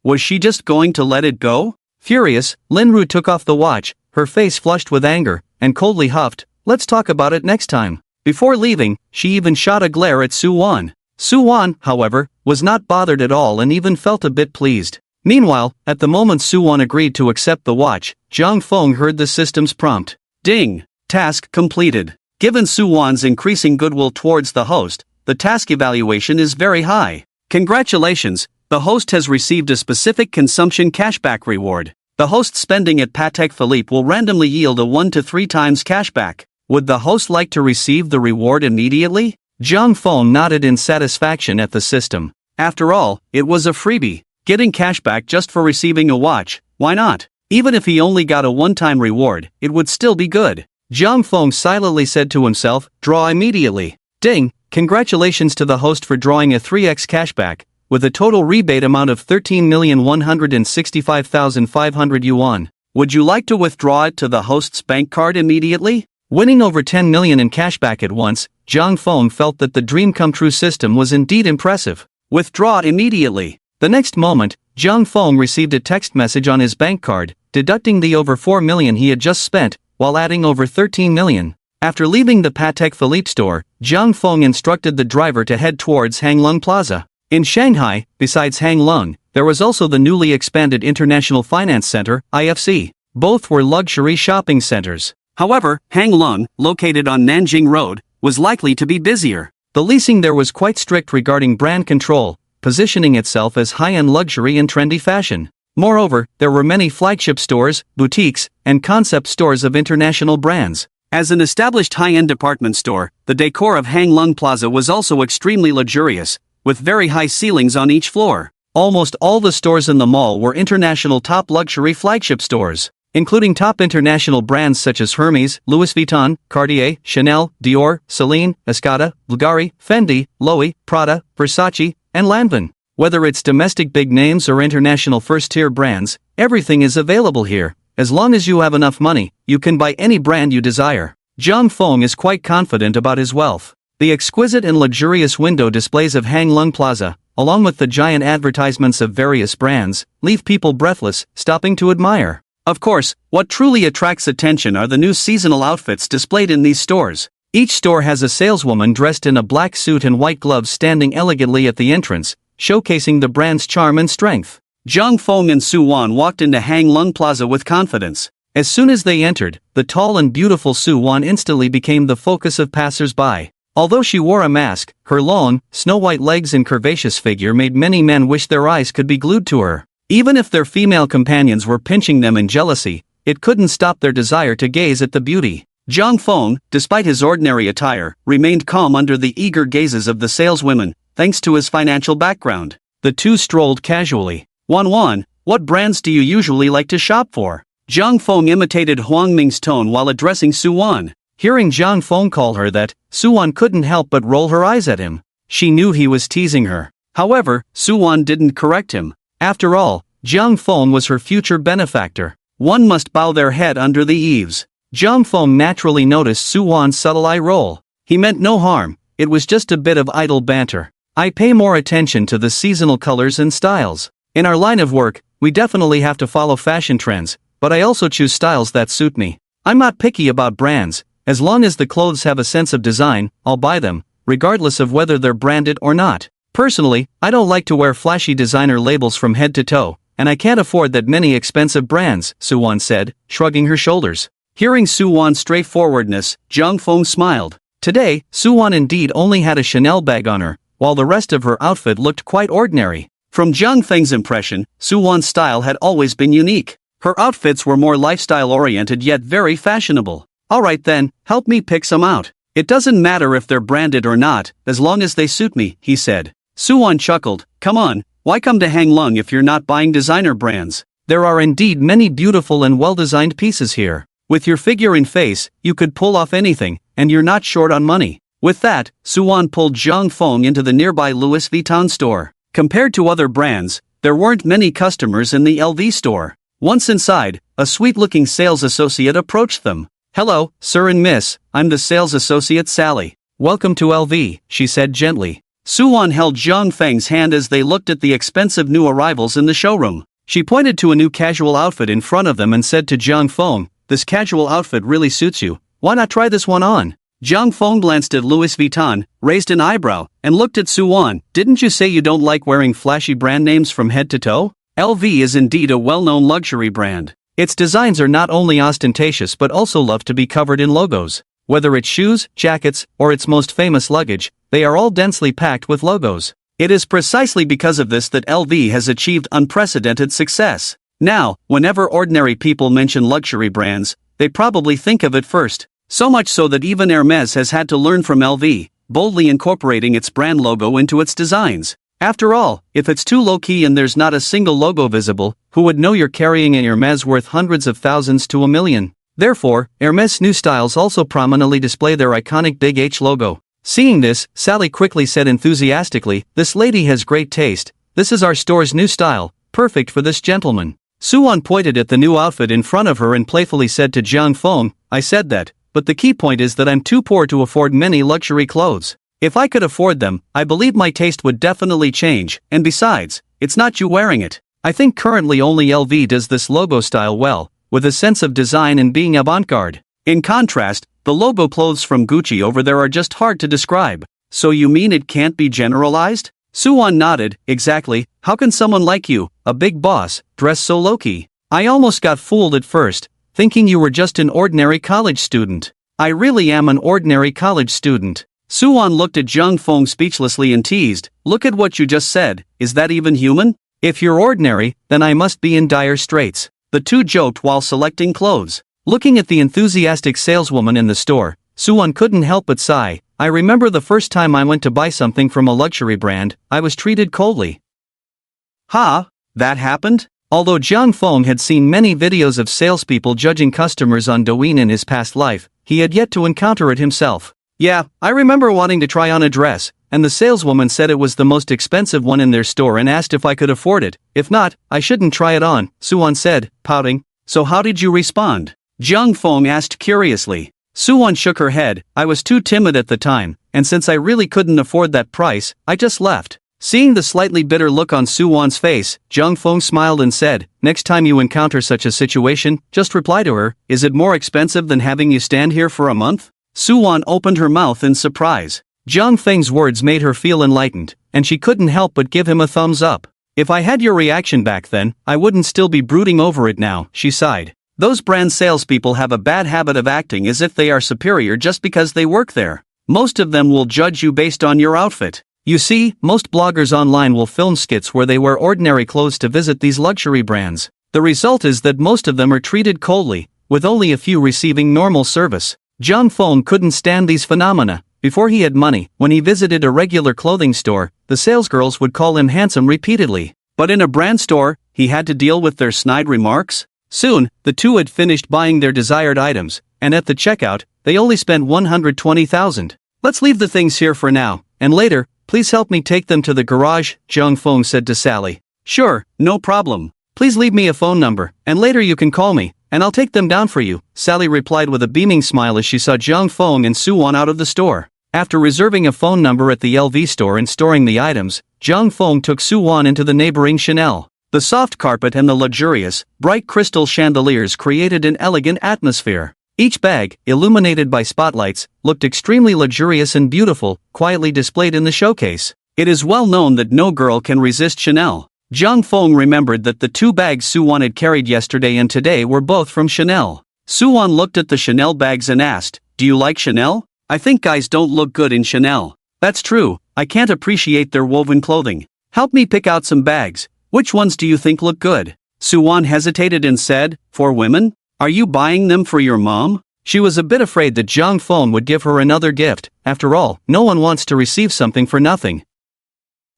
Was she just going to let it go? Furious, Lin Ru took off the watch, her face flushed with anger, and coldly huffed, "Let's talk about it next time." Before leaving, she even shot a glare at Suwon. Suwon, however, was not bothered at all and even felt a bit pleased. Meanwhile, at the moment Suwon agreed to accept the watch, Jiang Feng heard the system's prompt. Ding! Task completed. Given Suwon's increasing goodwill towards the host, the task evaluation is very high. Congratulations, the host has received a specific consumption cashback reward. The host spending at Patek Philippe will randomly yield a 1 to 3 times cashback. Would the host like to receive the reward immediately? Jiang Feng nodded in satisfaction at the system. After all, it was a freebie. Getting cashback just for receiving a watch, why not? Even if he only got a one-time reward, it would still be good. Jiang Feng silently said to himself, "Draw immediately." Ding! Congratulations to the host for drawing a 3x cashback, with a total rebate amount of 13,165,500 yuan. Would you like to withdraw it to the host's bank card immediately? Winning over 10 million in cashback at once, Jiang Feng felt that the dream-come-true system was indeed impressive. Withdraw immediately. The next moment, Jiang Feng received a text message on his bank card, deducting the over 4 million he had just spent, while adding over 13 million. After leaving the Patek Philippe store, Zhang Feng instructed the driver to head towards Hanglung Plaza. In Shanghai, besides Hanglung, there was also the newly expanded International Finance Center, IFC. Both were luxury shopping centers. However, Hanglung, located on Nanjing Road, was likely to be busier. The leasing there was quite strict regarding brand control, positioning itself as high-end luxury and trendy fashion. Moreover, there were many flagship stores, boutiques, and concept stores of international brands. As an established high-end department store, the decor of Hanglung Plaza was also extremely luxurious, with very high ceilings on each floor. Almost all the stores in the mall were international top luxury flagship stores, including top international brands such as Hermes, Louis Vuitton, Cartier, Chanel, Dior, Celine, Escada, Bulgari, Fendi, Loewe, Prada, Versace, and Lanvin. Whether it's domestic big names or international first-tier brands, everything is available here. As long as you have enough money, you can buy any brand you desire. Zhang Feng is quite confident about his wealth. The exquisite and luxurious window displays of Hanglung Plaza, along with the giant advertisements of various brands, leave people breathless, stopping to admire. Of course, what truly attracts attention are the new seasonal outfits displayed in these stores. Each store has a saleswoman dressed in a black suit and white gloves standing elegantly at the entrance, showcasing the brand's charm and strength. Zhang Feng and Su Wan walked into Hanglung Plaza with confidence. As soon as they entered, the tall and beautiful Su Wan instantly became the focus of passers-by. Although she wore a mask, her long, snow-white legs and curvaceous figure made many men wish their eyes could be glued to her. Even if their female companions were pinching them in jealousy, it couldn't stop their desire to gaze at the beauty. Zhang Feng, despite his ordinary attire, remained calm under the eager gazes of the saleswomen, thanks to his financial background. The two strolled casually. Wan, what brands do you usually like to shop for? Zhang Feng imitated Huang Ming's tone while addressing Su Wan. Hearing Zhang Feng call her that, Su Wan couldn't help but roll her eyes at him. She knew he was teasing her. However, Su Wan didn't correct him. After all, Zhang Feng was her future benefactor. One must bow their head under the eaves. Zhang Feng naturally noticed Su Wan's subtle eye roll. He meant no harm, it was just a bit of idle banter. I pay more attention to the seasonal colors and styles. In our line of work, we definitely have to follow fashion trends, but I also choose styles that suit me. I'm not picky about brands. As long as the clothes have a sense of design, I'll buy them, regardless of whether they're branded or not. Personally, I don't like to wear flashy designer labels from head to toe, and I can't afford that many expensive brands, Su Wan said, shrugging her shoulders. Hearing Su Wan's straightforwardness, Zhang Feng smiled. Today, Su Wan indeed only had a Chanel bag on her, while the rest of her outfit looked quite ordinary. From Zhang Feng's impression, Su Wan's style had always been unique. Her outfits were more lifestyle-oriented yet very fashionable. Alright then, help me pick some out. It doesn't matter if they're branded or not, as long as they suit me, he said. Su Wan chuckled, come on, why come to Hanglung if you're not buying designer brands? There are indeed many beautiful and well-designed pieces here. With your figure and face, you could pull off anything, and you're not short on money. With that, Su Wan pulled Zhang Feng into the nearby Louis Vuitton store. Compared to other brands, there weren't many customers in the LV store. Once inside, a sweet-looking sales associate approached them. Hello, sir and miss, I'm the sales associate Sally. Welcome to LV, she said gently. Su Wan held Zhang Feng's hand as they looked at the expensive new arrivals in the showroom. She pointed to a new casual outfit in front of them and said to Zhang Feng, this casual outfit really suits you, why not try this one on? Zhang Feng glanced at Louis Vuitton, raised an eyebrow, and looked at Su Wan. Didn't you say you don't like wearing flashy brand names from head to toe? LV is indeed a well-known luxury brand. Its designs are not only ostentatious but also love to be covered in logos. Whether it's shoes, jackets, or its most famous luggage, they are all densely packed with logos. It is precisely because of this that LV has achieved unprecedented success. Now, whenever ordinary people mention luxury brands, they probably think of it first. So much so that even Hermes has had to learn from LV, boldly incorporating its brand logo into its designs. After all, if it's too low-key and there's not a single logo visible, who would know you're carrying an Hermes worth hundreds of thousands to $1 million? Therefore, Hermes' new styles also prominently display their iconic Big H logo. Seeing this, Sally quickly said enthusiastically, this lady has great taste, this is our store's new style, perfect for this gentleman. Su Wan pointed at the new outfit in front of her and playfully said to Zhang Feng, I said that, but the key point is that I'm too poor to afford many luxury clothes. If I could afford them, I believe my taste would definitely change, and besides, it's not you wearing it. I think currently only LV does this logo style well, with a sense of design and being avant-garde. In contrast, The logo clothes from Gucci over there are just hard to describe. So you mean it can't be generalized? Suwon nodded. Exactly. How can someone like you, a big boss, dress so low-key? I almost got fooled at first, thinking you were just an ordinary college student. I really am an ordinary college student. Suwon looked at Jung Fong speechlessly and teased, look at what you just said, is that even human? If you're ordinary, then I must be in dire straits. The two joked while selecting clothes. Looking at the enthusiastic saleswoman in the store, Suwon couldn't help but sigh. I remember the first time I went to buy something from a luxury brand, I was treated coldly. Ha, that happened? Although Jung Fong had seen many videos of salespeople judging customers on Douyin in his past life, he had yet to encounter it himself. Yeah, I remember wanting to try on a dress, and the saleswoman said it was the most expensive one in their store and asked if I could afford it. If not, I shouldn't try it on, Suwon said, pouting. So how did you respond? Jung Fong asked curiously. Suwon shook her head. I was too timid at the time, and since I really couldn't afford that price, I just left. Seeing the slightly bitter look on Suwon's face, Jung Fong smiled and said, next time you encounter such a situation, just reply to her, is it more expensive than having you stand here for a month? Suwon opened her mouth in surprise. Jung Feng's words made her feel enlightened, and she couldn't help but give him a thumbs up. If I had your reaction back then, I wouldn't still be brooding over it now, she sighed. Those brand salespeople have a bad habit of acting as if they are superior just because they work there. Most of them will judge you based on your outfit. You see, most bloggers online will film skits where they wear ordinary clothes to visit these luxury brands. The result is that most of them are treated coldly, with only a few receiving normal service. Jung Fong couldn't stand these phenomena. Before he had money, when he visited a regular clothing store, the salesgirls would call him handsome repeatedly. But in a brand store, he had to deal with their snide remarks? Soon, the two had finished buying their desired items, and at the checkout, they only spent 120,000. Let's leave the things here for now, and later, please help me take them to the garage, Jung Fong said to Sally. Sure, no problem. Please leave me a phone number, and later you can call me, and I'll take them down for you, Sally replied with a beaming smile as she saw Jung Fong and Suwon out of the store. After reserving a phone number at the LV store and storing the items, Jung Fong took Suwon into the neighboring Chanel. The soft carpet and the luxurious, bright crystal chandeliers created an elegant atmosphere. Each bag, illuminated by spotlights, looked extremely luxurious and beautiful, quietly displayed in the showcase. It is well known that no girl can resist Chanel. Jung Fong remembered that the two bags Suwon had carried yesterday and today were both from Chanel. Suwon looked at the Chanel bags and asked, do you like Chanel? I think guys don't look good in Chanel. That's true, I can't appreciate their woven clothing. Help me pick out some bags. Which ones do you think look good? Suwon hesitated and said, for women? Are you buying them for your mom? She was a bit afraid that Jung Fong would give her another gift. After all, no one wants to receive something for nothing.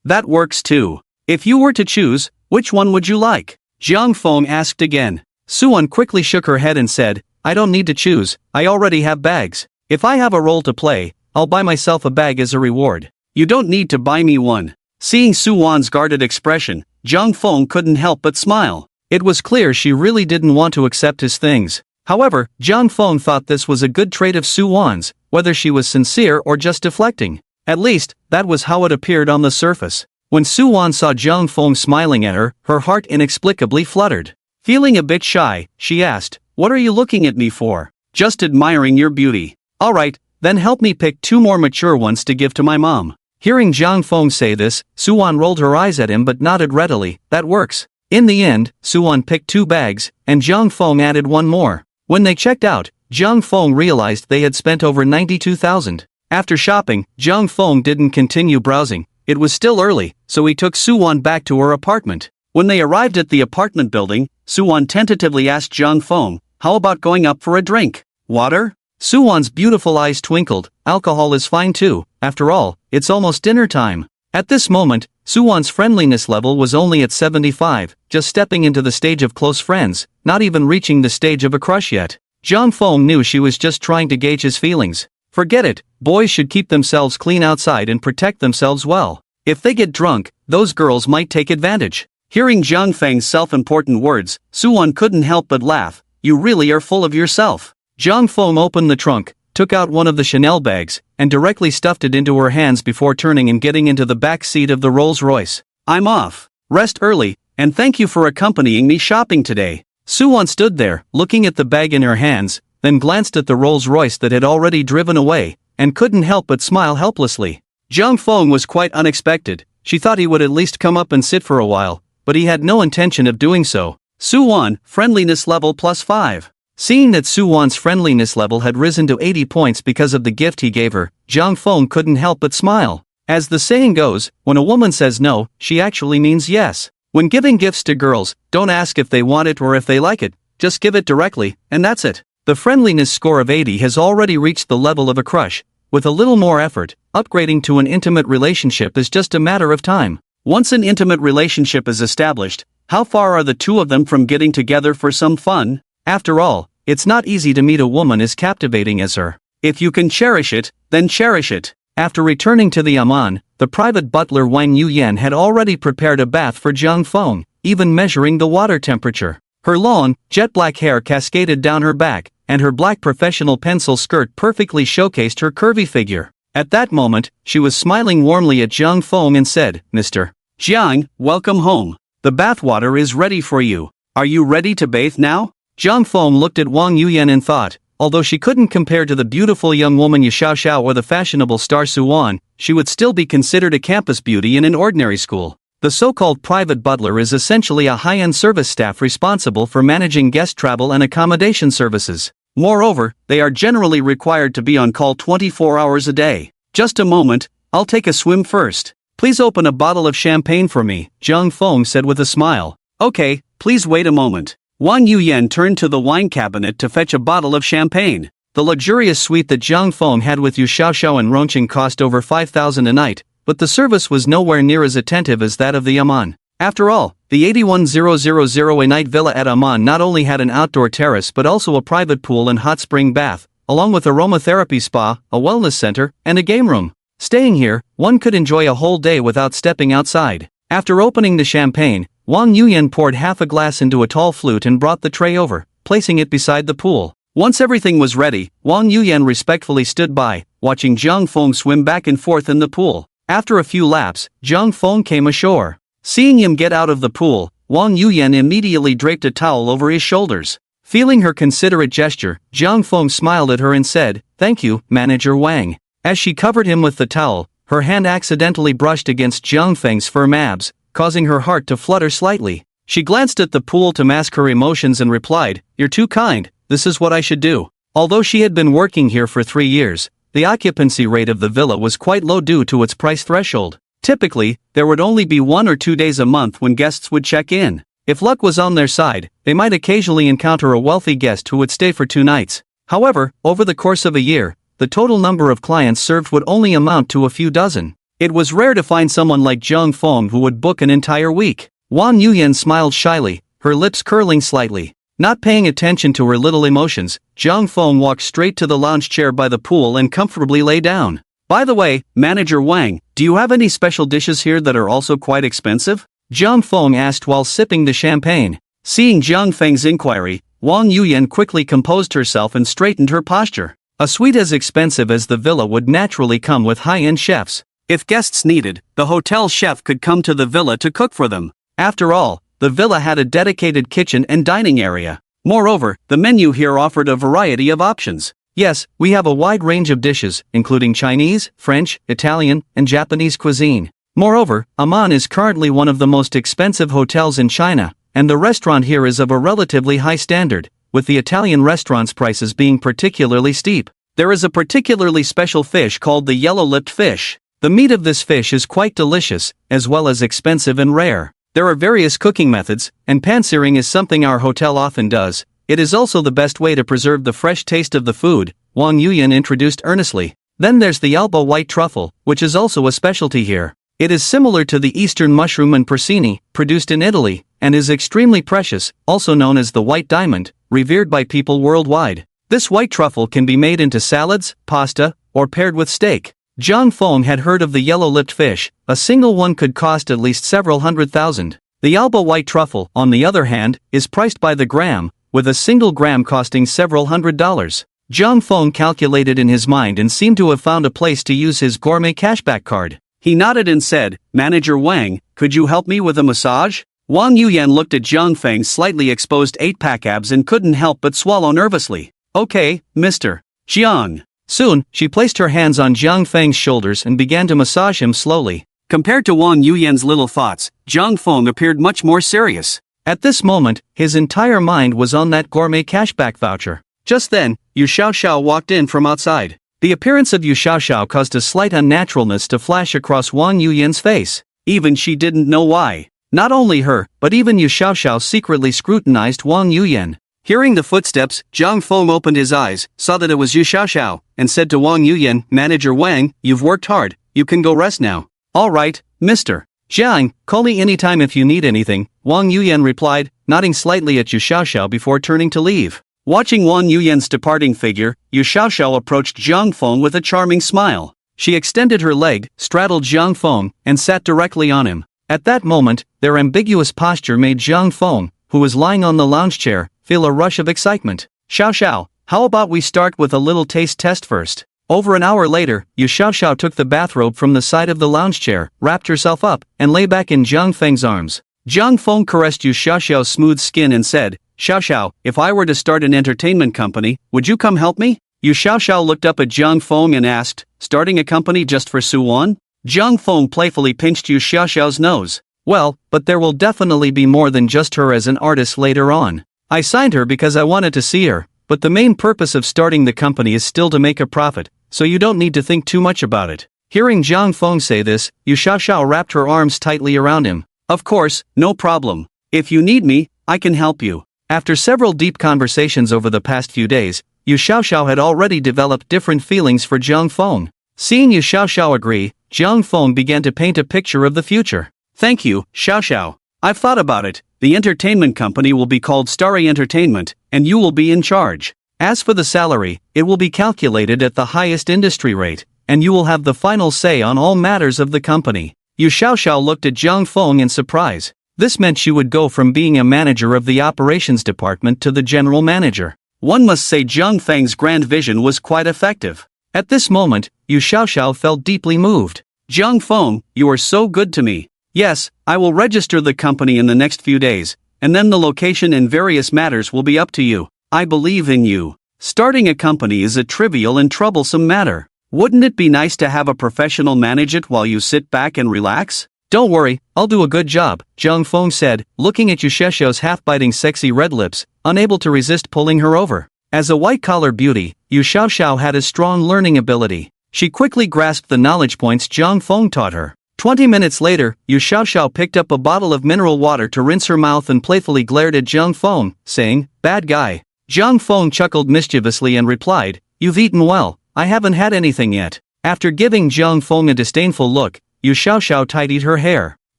That works too. If you were to choose, which one would you like? Jung Fong asked again. Suwon quickly shook her head and said, I don't need to choose, I already have bags. If I have a role to play, I'll buy myself a bag as a reward. You don't need to buy me one. Seeing Suwon's guarded expression, Jung Fong couldn't help but smile. It was clear she really didn't want to accept his things. However, Jung Fong thought this was a good trait of Suwon's, whether she was sincere or just deflecting. At least, that was how it appeared on the surface. When Suwon saw Jung Fong smiling at her, her heart inexplicably fluttered. Feeling a bit shy, she asked, what are you looking at me for? Just admiring your beauty. Alright, then help me pick two more mature ones to give to my mom. Hearing Jung Fong say this, Suwon rolled her eyes at him but nodded readily. That works. In the end, Suwon picked two bags, and Jung Fong added one more. When they checked out, Jung Fong realized they had spent over 92,000. After shopping, Jung Fong didn't continue browsing. It was still early, so he took Suwon back to her apartment. When they arrived at the apartment building, Suwon tentatively asked Jung Fong, how about going up for a drink? Water? Suwon's beautiful eyes twinkled. Alcohol is fine too. After all, it's almost dinner time. At this moment, Suwon's friendliness level was only at 75, just stepping into the stage of close friends, not even reaching the stage of a crush yet. Jung Fong knew she was just trying to gauge his feelings. Forget it, boys should keep themselves clean outside and protect themselves well. If they get drunk, those girls might take advantage. Hearing Jung Feng's self-important words, Suwon couldn't help but laugh. You really are full of yourself. Jung Fong opened the trunk, took out one of the Chanel bags, and directly stuffed it into her hands before turning and getting into the back seat of the Rolls-Royce. I'm off. Rest early, and thank you for accompanying me shopping today. Suwon stood there, looking at the bag in her hands, then glanced at the Rolls-Royce that had already driven away, and couldn't help but smile helplessly. Zhang Feng was quite unexpected. She thought he would at least come up and sit for a while, but he had no intention of doing so. Suwon, friendliness level +5. Seeing that Suwon's friendliness level had risen to 80 points because of the gift he gave her, Zhang Feng couldn't help but smile. As the saying goes, when a woman says no, she actually means yes. When giving gifts to girls, don't ask if they want it or if they like it, just give it directly, and that's it. The friendliness score of 80 has already reached the level of a crush. With a little more effort, upgrading to an intimate relationship is just a matter of time. Once an intimate relationship is established, how far are the two of them from getting together for some fun? After all, it's not easy to meet a woman as captivating as her. If you can cherish it, then cherish it. After returning to the Aman, the private butler Wang Yuyan had already prepared a bath for Zhang Feng, even measuring the water temperature. Her long, jet-black hair cascaded down her back, and her black professional pencil skirt perfectly showcased her curvy figure. At that moment, she was smiling warmly at Zhang Feng and said, "Mr. Jiang, welcome home. The bathwater is ready for you. Are you ready to bathe now?" Zhang Feng looked at Wang Yuyan and thought, although she couldn't compare to the beautiful young woman Yu Xiaoxiao or the fashionable star Suwon, she would still be considered a campus beauty in an ordinary school. The so-called private butler is essentially a high-end service staff responsible for managing guest travel and accommodation services. Moreover, they are generally required to be on call 24 hours a day. "Just a moment, I'll take a swim first. Please open a bottle of champagne for me," Zhang Feng said with a smile. "Okay, please wait a moment." Wang Yuyan turned to the wine cabinet to fetch a bottle of champagne. The luxurious suite that Zhang Feng had with Yu Xiaoxiao and Rongqing cost over 5,000 a night, but the service was nowhere near as attentive as that of the Aman. After all, the 81000 a night villa at Aman not only had an outdoor terrace but also a private pool and hot spring bath, along with aromatherapy spa, a wellness center, and a game room. Staying here, one could enjoy a whole day without stepping outside. After opening the champagne, Wang Yuyan poured half a glass into a tall flute and brought the tray over, placing it beside the pool. Once everything was ready, Wang Yuyan respectfully stood by, watching Zhang Feng swim back and forth in the pool. After a few laps, Zhang Feng came ashore. Seeing him get out of the pool, Wang Yuyan immediately draped a towel over his shoulders. Feeling her considerate gesture, Zhang Feng smiled at her and said, "Thank you, Manager Wang." As she covered him with the towel, her hand accidentally brushed against Zhang Feng's firm abs, causing her heart to flutter slightly. She glanced at the pool to mask her emotions and replied, "You're too kind, this is what I should do." Although she had been working here for 3 years, the occupancy rate of the villa was quite low due to its price threshold. Typically, there would only be 1 or 2 days a month when guests would check in. If luck was on their side, they might occasionally encounter a wealthy guest who would stay for 2 nights. However, over the course of a year, the total number of clients served would only amount to a few dozen. It was rare to find someone like Zhang Feng who would book an entire week. Wang Yuyan smiled shyly, her lips curling slightly. Not paying attention to her little emotions, Zhang Feng walked straight to the lounge chair by the pool and comfortably lay down. "By the way, Manager Wang, do you have any special dishes here that are also quite expensive?" Zhang Feng asked while sipping the champagne. Seeing Zhang Feng's inquiry, Wang Yuyan quickly composed herself and straightened her posture. A suite as expensive as the villa would naturally come with high-end chefs. If guests needed, the hotel chef could come to the villa to cook for them. After all, the villa had a dedicated kitchen and dining area. Moreover, the menu here offered a variety of options. Yes, we have a wide range of dishes, including Chinese, French, Italian, and Japanese cuisine. Moreover, Aman is currently one of the most expensive hotels in China, and the restaurant here is of a relatively high standard, with the Italian restaurant's prices being particularly steep. There is a particularly special fish called the yellow-lipped fish. The meat of this fish is quite delicious, as well as expensive and rare. There are various cooking methods, and pan-searing is something our hotel often does. It is also the best way to preserve the fresh taste of the food, Wang Yuyan introduced earnestly. Then there's the Alba white truffle, which is also a specialty here. It is similar to the Eastern mushroom and porcini, produced in Italy, and is extremely precious, also known as the white diamond, revered by people worldwide. This white truffle can be made into salads, pasta, or paired with steak. Zhang Feng had heard of the yellow-lipped fish. A single one could cost at least several $100,000. The Alba white truffle, on the other hand, is priced by the gram, with a single gram costing several $100s. Zhang Feng calculated in his mind and seemed to have found a place to use his gourmet cashback card. He nodded and said, "Manager Wang, could you help me with a massage?" Wang Yuyan looked at Zhang Feng's slightly exposed 8-pack abs and couldn't help but swallow nervously. Okay, Mr. Jiang. Soon, she placed her hands on Jiang Feng's shoulders and began to massage him slowly. Compared to Wang Yuyan's little thoughts, Jiang Feng appeared much more serious. At this moment, his entire mind was on that gourmet cashback voucher. Just then, Yu Xiaoxiao walked in from outside. The appearance of Yu Xiaoxiao caused a slight unnaturalness to flash across Wang Yuyan's face. Even she didn't know why. Not only her, but even Yu Xiaoxiao secretly scrutinized Wang Yuyan. Hearing the footsteps, Jiang Feng opened his eyes, saw that it was Yu Xiaoxiao, and said to Wang Yuyan, "Manager Wang, you've worked hard, you can go rest now." "All right, Mr. Jiang, call me anytime if you need anything," Wang Yuyan replied, nodding slightly at Yu Xiaoxiao before turning to leave. Watching Wang Yuyan's departing figure, Yu Xiaoxiao approached Jiang Feng with a charming smile. She extended her leg, straddled Jiang Feng, and sat directly on him. At that moment, their ambiguous posture made Jiang Feng, who was lying on the lounge chair, feel a rush of excitement. "Xiao, how about we start with a little taste test first?" Over an hour later, Yu Xiaoxiao took the bathrobe from the side of the lounge chair, wrapped herself up, and lay back in Jiang Feng's arms. Jiang Feng caressed Yu Xiaoxiao's smooth skin and said, "Xiao, if I were to start an entertainment company, would you come help me?" Yu Xiaoxiao looked up at Jiang Feng and asked, "Starting a company just for Suwon?" Jiang Feng playfully pinched Yu Xiaoxiao's nose. "Well, but there will definitely be more than just her as an artist later on. I signed her because I wanted to see her, but the main purpose of starting the company is still to make a profit, so you don't need to think too much about it." Hearing Jiang Feng say this, Yu Xiaoxiao wrapped her arms tightly around him. "Of course, no problem. If you need me, I can help you." After several deep conversations over the past few days, Yu Xiaoxiao had already developed different feelings for Jiang Feng. Seeing Yu Xiaoxiao agree, Jiang Feng began to paint a picture of the future. "Thank you, Xiaoxiao. I've thought about it. The entertainment company will be called Starry Entertainment, and you will be in charge. As for the salary, it will be calculated at the highest industry rate, and you will have the final say on all matters of the company." Yu Xiaoxiao looked at Jiang Feng in surprise. This meant she would go from being a manager of the operations department to the general manager. One must say Jiang Feng's grand vision was quite effective. At this moment, Yu Xiaoxiao felt deeply moved. "Jiang Feng, you are so good to me. Yes, I will register the company in the next few days, and then the location and various matters will be up to you. I believe in you. Starting a company is a trivial and troublesome matter. Wouldn't it be nice to have a professional manage it while you sit back and relax?" "Don't worry, I'll do a good job," Jiang Feng said, looking at Yu Xiaoxiao's half-biting sexy red lips, unable to resist pulling her over. As a white-collar beauty, Yu Xiaoxiao had a strong learning ability. She quickly grasped the knowledge points Jiang Feng taught her. 20 minutes later, Yu Xiaoxiao picked up a bottle of mineral water to rinse her mouth and playfully glared at Jiang Feng, saying, "Bad guy." Jiang Feng chuckled mischievously and replied, "You've eaten well, I haven't had anything yet." After giving Jiang Feng a disdainful look, Yu Xiaoxiao tidied her hair.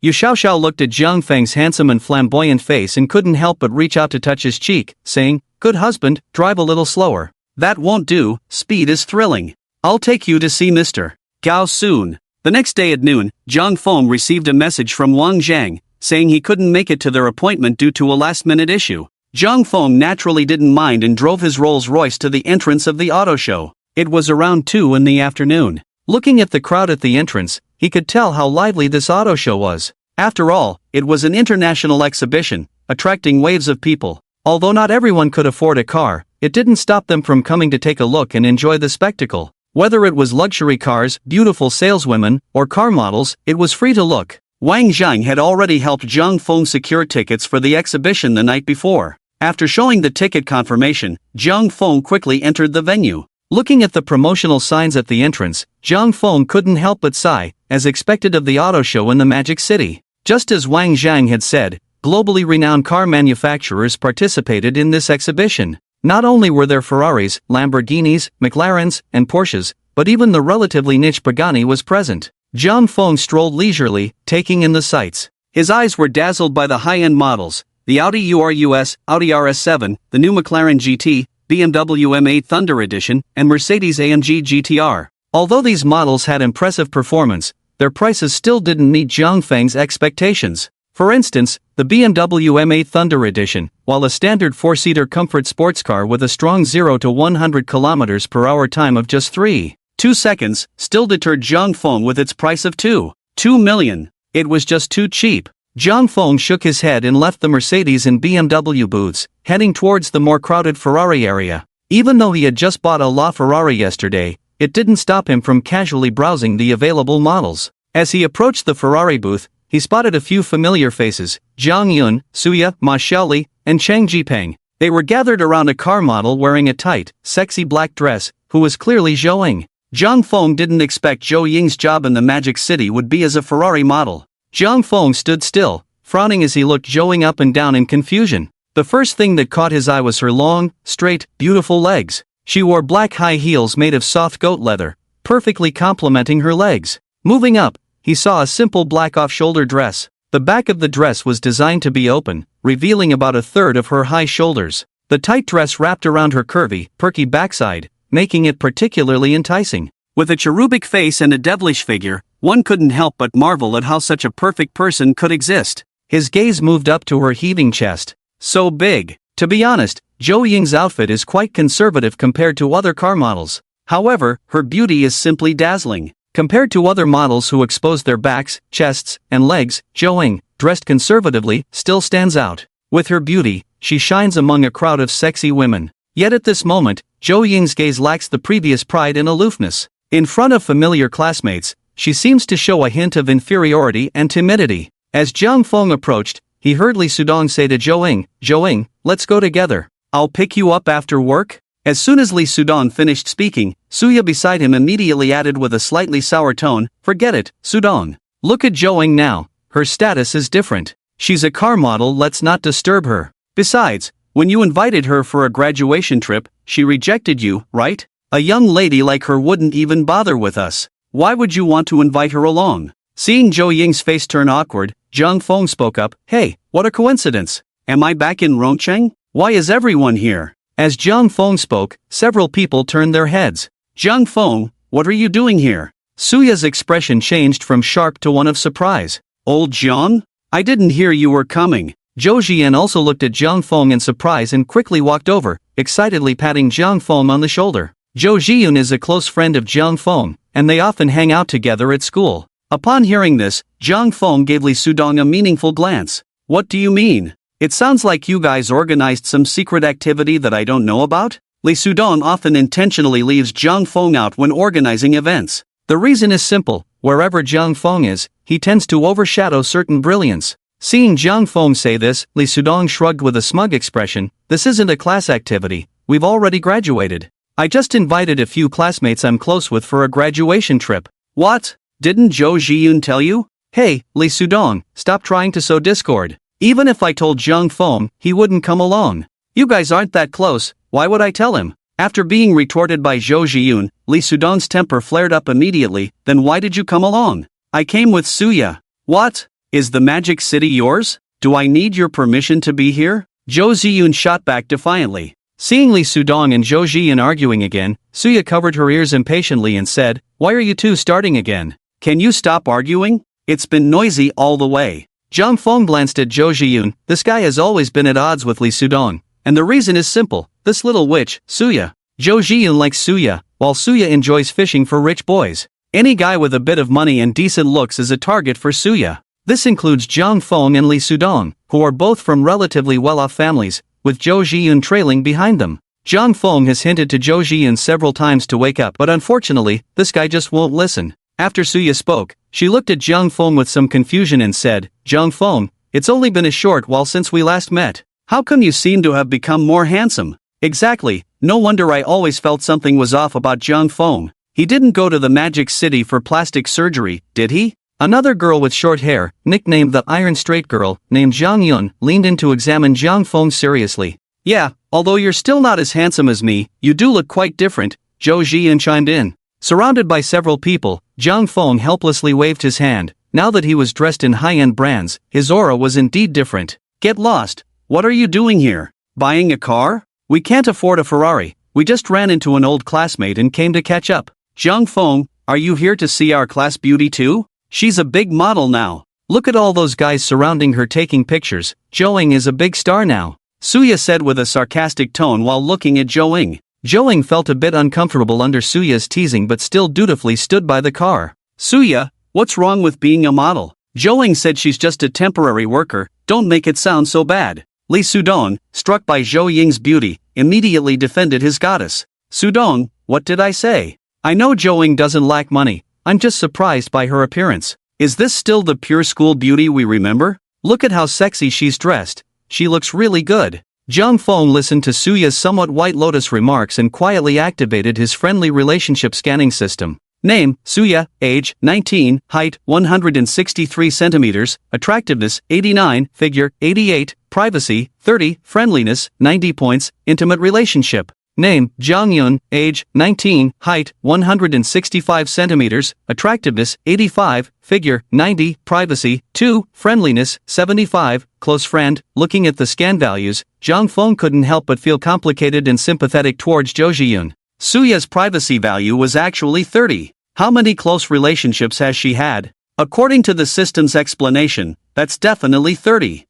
Yu Xiaoxiao looked at Jiang Feng's handsome and flamboyant face and couldn't help but reach out to touch his cheek, saying, "Good husband, drive a little slower." "That won't do, speed is thrilling. I'll take you to see Mr. Gao soon." The next day at noon, Jiang Feng received a message from Wang Zhang, saying he couldn't make it to their appointment due to a last-minute issue. Jiang Feng naturally didn't mind and drove his Rolls-Royce to the entrance of the auto show. It was around 2 in the afternoon. Looking at the crowd at the entrance, he could tell how lively this auto show was. After all, it was an international exhibition, attracting waves of people. Although not everyone could afford a car, it didn't stop them from coming to take a look and enjoy the spectacle. Whether it was luxury cars, beautiful saleswomen, or car models, it was free to look. Wang Zhang had already helped Jiang Feng secure tickets for the exhibition the night before. After showing the ticket confirmation, Jiang Feng quickly entered the venue. Looking at the promotional signs at the entrance, Jiang Feng couldn't help but sigh, as expected of the auto show in the Magic City. Just as Wang Zhang had said, globally renowned car manufacturers participated in this exhibition. Not only were there Ferraris, Lamborghinis, McLarens, and Porsches, but even the relatively niche Pagani was present. Jiang Feng strolled leisurely, taking in the sights. His eyes were dazzled by the high-end models, the Audi URUS, Audi RS7, the new McLaren GT, BMW M8 Thunder Edition, and Mercedes-AMG GTR. Although these models had impressive performance, their prices still didn't meet Jiang Feng's expectations. For instance, the BMW M8 Thunder Edition, while a standard 4-seater comfort sports car with a strong 0 to 100 km/h time of just 3.2 seconds, still deterred Jiang Feng with its price of 2 million. It was just too cheap. Jiang Feng shook his head and left the Mercedes and BMW booths, heading towards the more crowded Ferrari area. Even though he had just bought a LaFerrari yesterday, it didn't stop him from casually browsing the available models. As he approached the Ferrari booth, he spotted a few familiar faces: Zhang Yun, Suya, Ma Xiaoli, and Chang Jipeng. They were gathered around a car model wearing a tight, sexy black dress, who was clearly Zhou Ying. Zhang Feng didn't expect Zhou Ying's job in the Magic City would be as a Ferrari model. Zhang Feng stood still, frowning as he looked Zhou Ying up and down in confusion. The first thing that caught his eye was her long, straight, beautiful legs. She wore black high heels made of soft goat leather, perfectly complementing her legs. Moving up, he saw a simple black off-shoulder dress. The back of the dress was designed to be open, revealing about a third of her high shoulders. The tight dress wrapped around her curvy, perky backside, making it particularly enticing. With a cherubic face and a devilish figure, one couldn't help but marvel at how such a perfect person could exist. His gaze moved up to her heaving chest. So big. To be honest, Zhou Ying's outfit is quite conservative compared to other car models. However, her beauty is simply dazzling. Compared to other models who expose their backs, chests, and legs, Zhou Ying, dressed conservatively, still stands out. With her beauty, she shines among a crowd of sexy women. Yet at this moment, Zhou Ying's gaze lacks the previous pride and aloofness. In front of familiar classmates, she seems to show a hint of inferiority and timidity. As Zhang Feng approached, he heard Li Sudong say to Zhou Ying, let's go together. I'll pick you up after work? As soon as Li Sudong finished speaking, Suya beside him immediately added with a slightly sour tone, forget it, Sudong. Look at Zhou Ying now, her status is different. She's a car model, let's not disturb her. Besides, when you invited her for a graduation trip, she rejected you, right? A young lady like her wouldn't even bother with us. Why would you want to invite her along? Seeing Zhou Ying's face turn awkward, Zhang Feng spoke up, hey, what a coincidence. Am I back in Rongcheng? Why is everyone here? As Zhang Feng spoke, several people turned their heads. Zhang Feng, what are you doing here? Suya's expression changed from sharp to one of surprise. Old Jiang? I didn't hear you were coming. Zhou Jian also looked at Zhang Feng in surprise and quickly walked over, excitedly patting Zhang Feng on the shoulder. Zhou Jiyun is a close friend of Zhang Feng, and they often hang out together at school. Upon hearing this, Zhang Feng gave Li Sudong a meaningful glance. What do you mean? It sounds like you guys organized some secret activity that I don't know about? Li Sudong often intentionally leaves Zhang Feng out when organizing events. The reason is simple, wherever Zhang Feng is, he tends to overshadow certain brilliance. Seeing Zhang Feng say this, Li Sudong shrugged with a smug expression, this isn't a class activity, we've already graduated. I just invited a few classmates I'm close with for a graduation trip. What? Didn't Zhou Jiyun tell you? Hey, Li Sudong, stop trying to sow discord. Even if I told Zhang Feng, he wouldn't come along. You guys aren't that close, why would I tell him? After being retorted by Zhou Jiyun, Li Sudong's temper flared up immediately, then why did you come along? I came with Suya. What? Is the Magic City yours? Do I need your permission to be here? Zhou Jiyun shot back defiantly. Seeing Li Sudong and Zhou Jiyun arguing again, Suya covered her ears impatiently and said, why are you two starting again? Can you stop arguing? It's been noisy all the way. Zhang Feng glanced at Zhou Jiyun, this guy has always been at odds with Li Sudong, and the reason is simple, this little witch, Suya. Zhou Jiyun likes Suya, while Suya enjoys fishing for rich boys. Any guy with a bit of money and decent looks is a target for Suya. This includes Zhang Feng and Li Sudong, who are both from relatively well-off families, with Zhou Jiyun trailing behind them. Zhang Feng has hinted to Zhou Jiyun several times to wake up, but unfortunately, this guy just won't listen. After Suya spoke, she looked at Zhang Feng with some confusion and said, Zhang Feng, it's only been a short while since we last met. How come you seem to have become more handsome? Exactly, no wonder I always felt something was off about Zhang Feng. He didn't go to the Magic City for plastic surgery, did he? Another girl with short hair, nicknamed the Iron Straight Girl, named Zhang Yun, leaned in to examine Zhang Feng seriously. Yeah, although you're still not as handsome as me, you do look quite different, Zhou Jiyun chimed in. Surrounded by several people, Zhang Feng helplessly waved his hand. Now that he was dressed in high-end brands, his aura was indeed different. Get lost. What are you doing here? Buying a car? We can't afford a Ferrari. We just ran into an old classmate and came to catch up. Zhang Feng, are you here to see our class beauty too? She's a big model now. Look at all those guys surrounding her taking pictures. Zhou Ying is a big star now, Suya said with a sarcastic tone while looking at Zhou Ying. Zhou Ying felt a bit uncomfortable under Suya's teasing but still dutifully stood by the car. Suya, what's wrong with being a model? Zhou Ying said she's just a temporary worker, don't make it sound so bad. Lee Sudong, struck by Zhou Ying's beauty, immediately defended his goddess. Sudong, what did I say? I know Zhou Ying doesn't lack money, I'm just surprised by her appearance. Is this still the pure school beauty we remember? Look at how sexy she's dressed, she looks really good. Zhang Feng listened to Suya's somewhat White Lotus remarks and quietly activated his friendly relationship scanning system. Name, Suya, age, 19, height, 163 centimeters, attractiveness, 89, figure, 88, privacy, 30, friendliness, 90 points, intimate relationship. Name, Zhang Yun, age, 19, height, 165 centimeters, attractiveness, 85, figure, 90, privacy, 2, friendliness, 75, close friend. Looking at the scan values, Zhang Feng couldn't help but feel complicated and sympathetic towards Zhou Zhiyun. Suya's privacy value was actually 30. How many close relationships has she had? According to the system's explanation, that's definitely 30.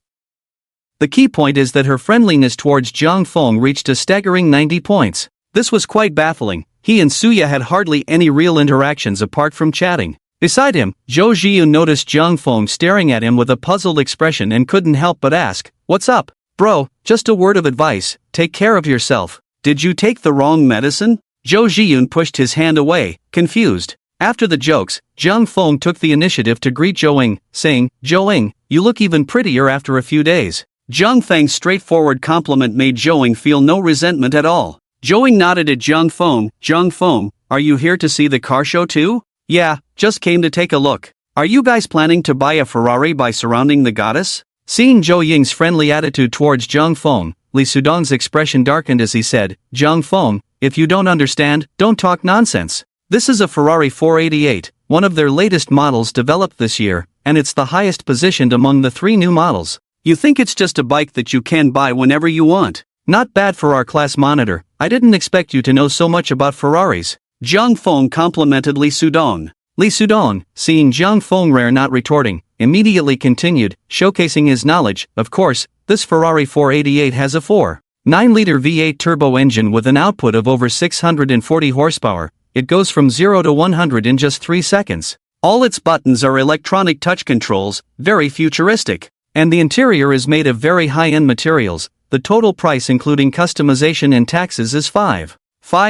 The key point is that her friendliness towards Zhang Feng reached a staggering 90 points. This was quite baffling. He and Suya had hardly any real interactions apart from chatting. Beside him, Zhou Zhiyun noticed Zhang Feng staring at him with a puzzled expression and couldn't help but ask, "What's up? Bro, just a word of advice, take care of yourself. Did you take the wrong medicine?" Zhou Zhiyun pushed his hand away, confused. After the jokes, Zhang Feng took the initiative to greet Zhou Ying, saying, "Zhou Ying, you look even prettier after a few days." Zhang Feng's straightforward compliment made Zhou Ying feel no resentment at all. Zhou Ying nodded at Zhang Feng, are you here to see the car show too? Yeah, just came to take a look. Are you guys planning to buy a Ferrari by surrounding the goddess? Seeing Zhou Ying's friendly attitude towards Zhang Feng, Li Sudong's expression darkened as he said, "Zhang Feng, if you don't understand, don't talk nonsense. This is a Ferrari 488, one of their latest models developed this year, and it's the highest positioned among the 3 new models. You think it's just a bike that you can buy whenever you want? Not bad for our class monitor, I didn't expect you to know so much about Ferraris." Zhang Feng complimented Li Sudong. Li Sudong, seeing Zhang Feng not retorting, immediately continued, showcasing his knowledge. "Of course, this Ferrari 488 has a 4.9-liter V8 turbo engine with an output of over 640 horsepower. It goes from 0 to 100 in just 3 seconds. All its buttons are electronic touch controls, very futuristic. And the interior is made of very high-end materials. The total price including customization and taxes is 5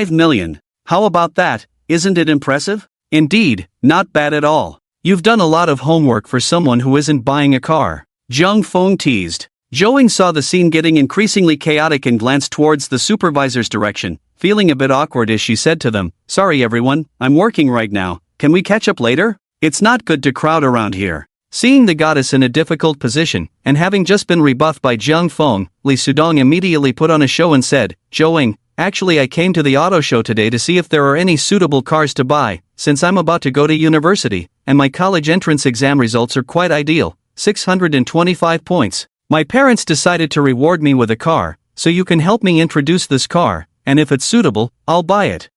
million. How about that, isn't it impressive? Indeed, not bad at all. You've done a lot of homework for someone who isn't buying a car." Zhang Feng teased. Zhou Ying saw the scene getting increasingly chaotic and glanced towards the supervisor's direction, feeling a bit awkward as she said to them, "Sorry everyone, I'm working right now, can we catch up later? It's not good to crowd around here." Seeing the goddess in a difficult position, and having just been rebuffed by Zhang Feng, Li Sudong immediately put on a show and said, "Zhou Ying, actually I came to the auto show today to see if there are any suitable cars to buy, since I'm about to go to university, and my college entrance exam results are quite ideal, 625 points. My parents decided to reward me with a car, so you can help me introduce this car, and if it's suitable, I'll buy it.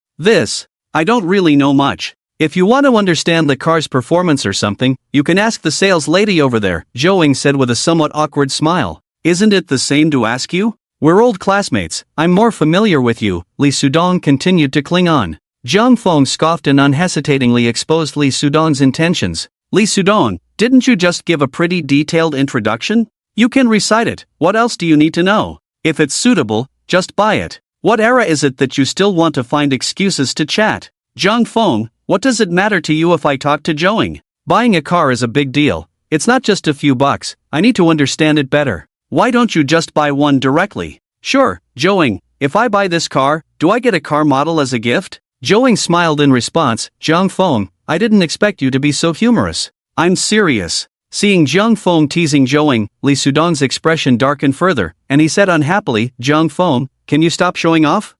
I don't really know much. If you want to understand the car's performance or something, you can ask the sales lady over there," Zhou Ying said with a somewhat awkward smile. "Isn't it the same to ask you? We're old classmates, I'm more familiar with you." Li Sudong continued to cling on. Zhang Feng scoffed and unhesitatingly exposed Li Sudong's intentions. "Li Sudong, didn't you just give a pretty detailed introduction? You can recite it, what else do you need to know? If it's suitable, just buy it. What era is it that you still want to find excuses to chat? Zhang Feng, what does it matter to you if I talk to Zhou Ying? Buying a car is a big deal. It's not just a few bucks, I need to understand it better. Why don't you just buy one directly?" "Sure, Zhou Ying, if I buy this car, do I get a car model as a gift?" Zhou Ying smiled in response. "Zhang Feng, I didn't expect you to be so humorous." "I'm serious." Seeing Zhang Feng teasing Zhou Ying, Li Sudong's expression darkened further, and he said unhappily, "Zhang Feng, can you stop showing off?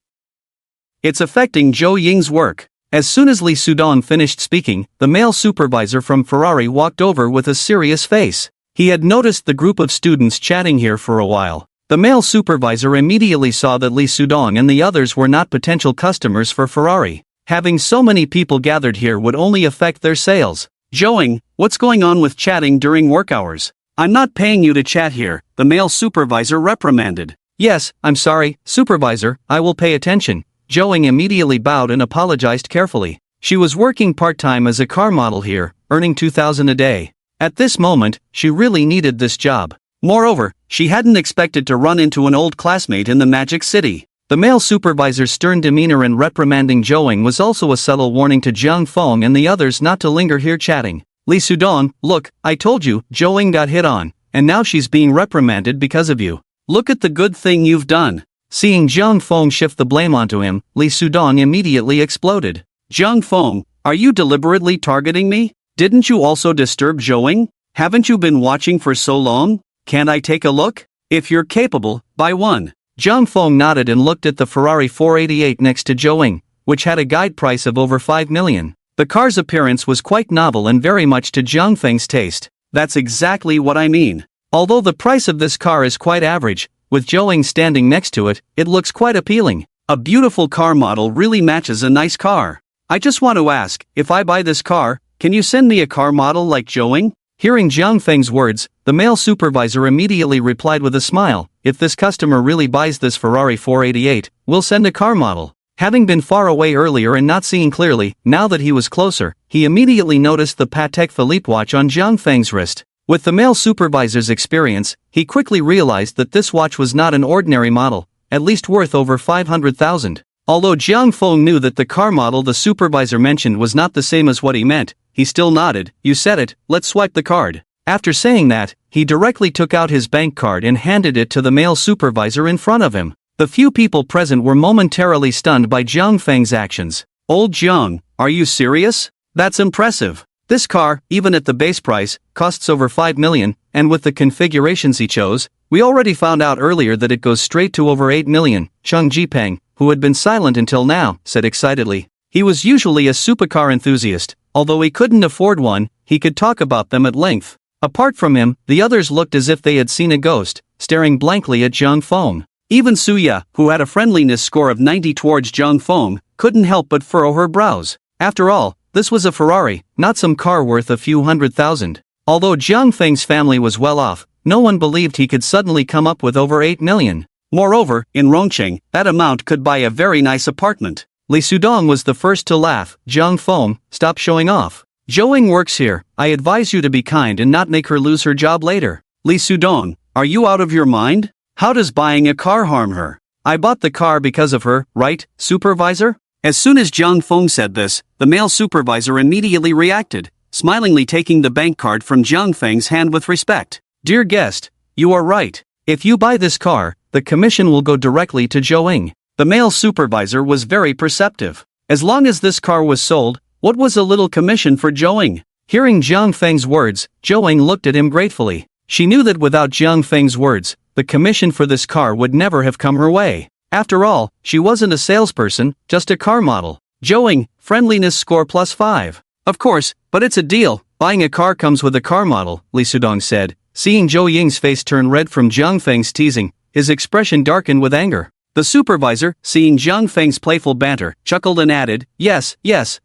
It's affecting Zhou Ying's work." As soon as Li Sudong finished speaking, the male supervisor from Ferrari walked over with a serious face. He had noticed the group of students chatting here for a while. The male supervisor immediately saw that Li Sudong and the others were not potential customers for Ferrari. Having so many people gathered here would only affect their sales. "Zhou Ying, what's going on with chatting during work hours? I'm not paying you to chat here," the male supervisor reprimanded. "Yes, I'm sorry, supervisor, I will pay attention." Zhou Ying immediately bowed and apologized carefully. She was working part-time as a car model here, earning 2,000 a day. At this moment, she really needed this job. Moreover, she hadn't expected to run into an old classmate in the Magic City. The male supervisor's stern demeanor in reprimanding Zhou was also a subtle warning to Jiang Feng and the others not to linger here chatting. Li Sudong, look, I told you, Zhou got hit on, and now she's being reprimanded because of you. Look at the good thing you've done. Seeing Jiang Feng shift the blame onto him, Li Sudong immediately exploded. Jiang Feng, are you deliberately targeting me? Didn't you also disturb Zhou? Haven't you been watching for so long? Can't I take a look? If you're capable, buy one. Jiang Feng nodded and looked at the Ferrari 488 next to Zhou, which had a guide price of over 5 million. The car's appearance was quite novel and very much to Jiang Feng's taste. That's exactly what I mean. Although the price of this car is quite average, with Zhou standing next to it, it looks quite appealing. A beautiful car model really matches a nice car. I just want to ask, if I buy this car, can you send me a car model like Zhou? Hearing Jiang Feng's words, the male supervisor immediately replied with a smile, if this customer really buys this Ferrari 488, we'll send a car model. Having been far away earlier and not seeing clearly, now that he was closer, he immediately noticed the Patek Philippe watch on Jiang Feng's wrist. With the male supervisor's experience, he quickly realized that this watch was not an ordinary model, at least worth over 500,000. Although Jiang Feng knew that the car model the supervisor mentioned was not the same as what he meant, he still nodded, you said it, let's swipe the card. After saying that, he directly took out his bank card and handed it to the male supervisor in front of him. The few people present were momentarily stunned by Jiang Feng's actions. Old Jiang, are you serious? That's impressive. This car, even at the base price, costs over 5 million, and with the configurations he chose, we already found out earlier that it goes straight to over 8 million. Cheng Jipeng, who had been silent until now, said excitedly. He was usually a supercar enthusiast. Although he couldn't afford one, he could talk about them at length. Apart from him, the others looked as if they had seen a ghost, staring blankly at Jiang Feng. Even Suya, who had a friendliness score of 90 towards Jiang Feng, couldn't help but furrow her brows. After all, this was a Ferrari, not some car worth a few $100,000. Although Jiang Feng's family was well off, no one believed he could suddenly come up with over 8 million. Moreover, in Rongqing, that amount could buy a very nice apartment. Li Sudong was the first to laugh. Jiang Feng, stop showing off. Zhou works here, I advise you to be kind and not make her lose her job later. Li Sudong, are you out of your mind? How does buying a car harm her? I bought the car because of her, right, supervisor? As soon as Jiang Feng said this, the male supervisor immediately reacted, smilingly taking the bank card from Jiang Feng's hand with respect. Dear guest, you are right. If you buy this car, the commission will go directly to Zhou. The male supervisor was very perceptive. As long as this car was sold, what was a little commission for Zhou? Hearing Jiang Feng's words, Zhou looked at him gratefully. She knew that without Jiang Feng's words, the commission for this car would never have come her way. After all, she wasn't a salesperson, just a car model. Zhou, friendliness score +5. Of course, but it's a deal. Buying a car comes with a car model, Li Sudong said. Seeing Zhou Ying's face turn red from Jiang Feng's teasing, his expression darkened with anger. The supervisor, seeing Jiang Feng's playful banter, chuckled and added, yes,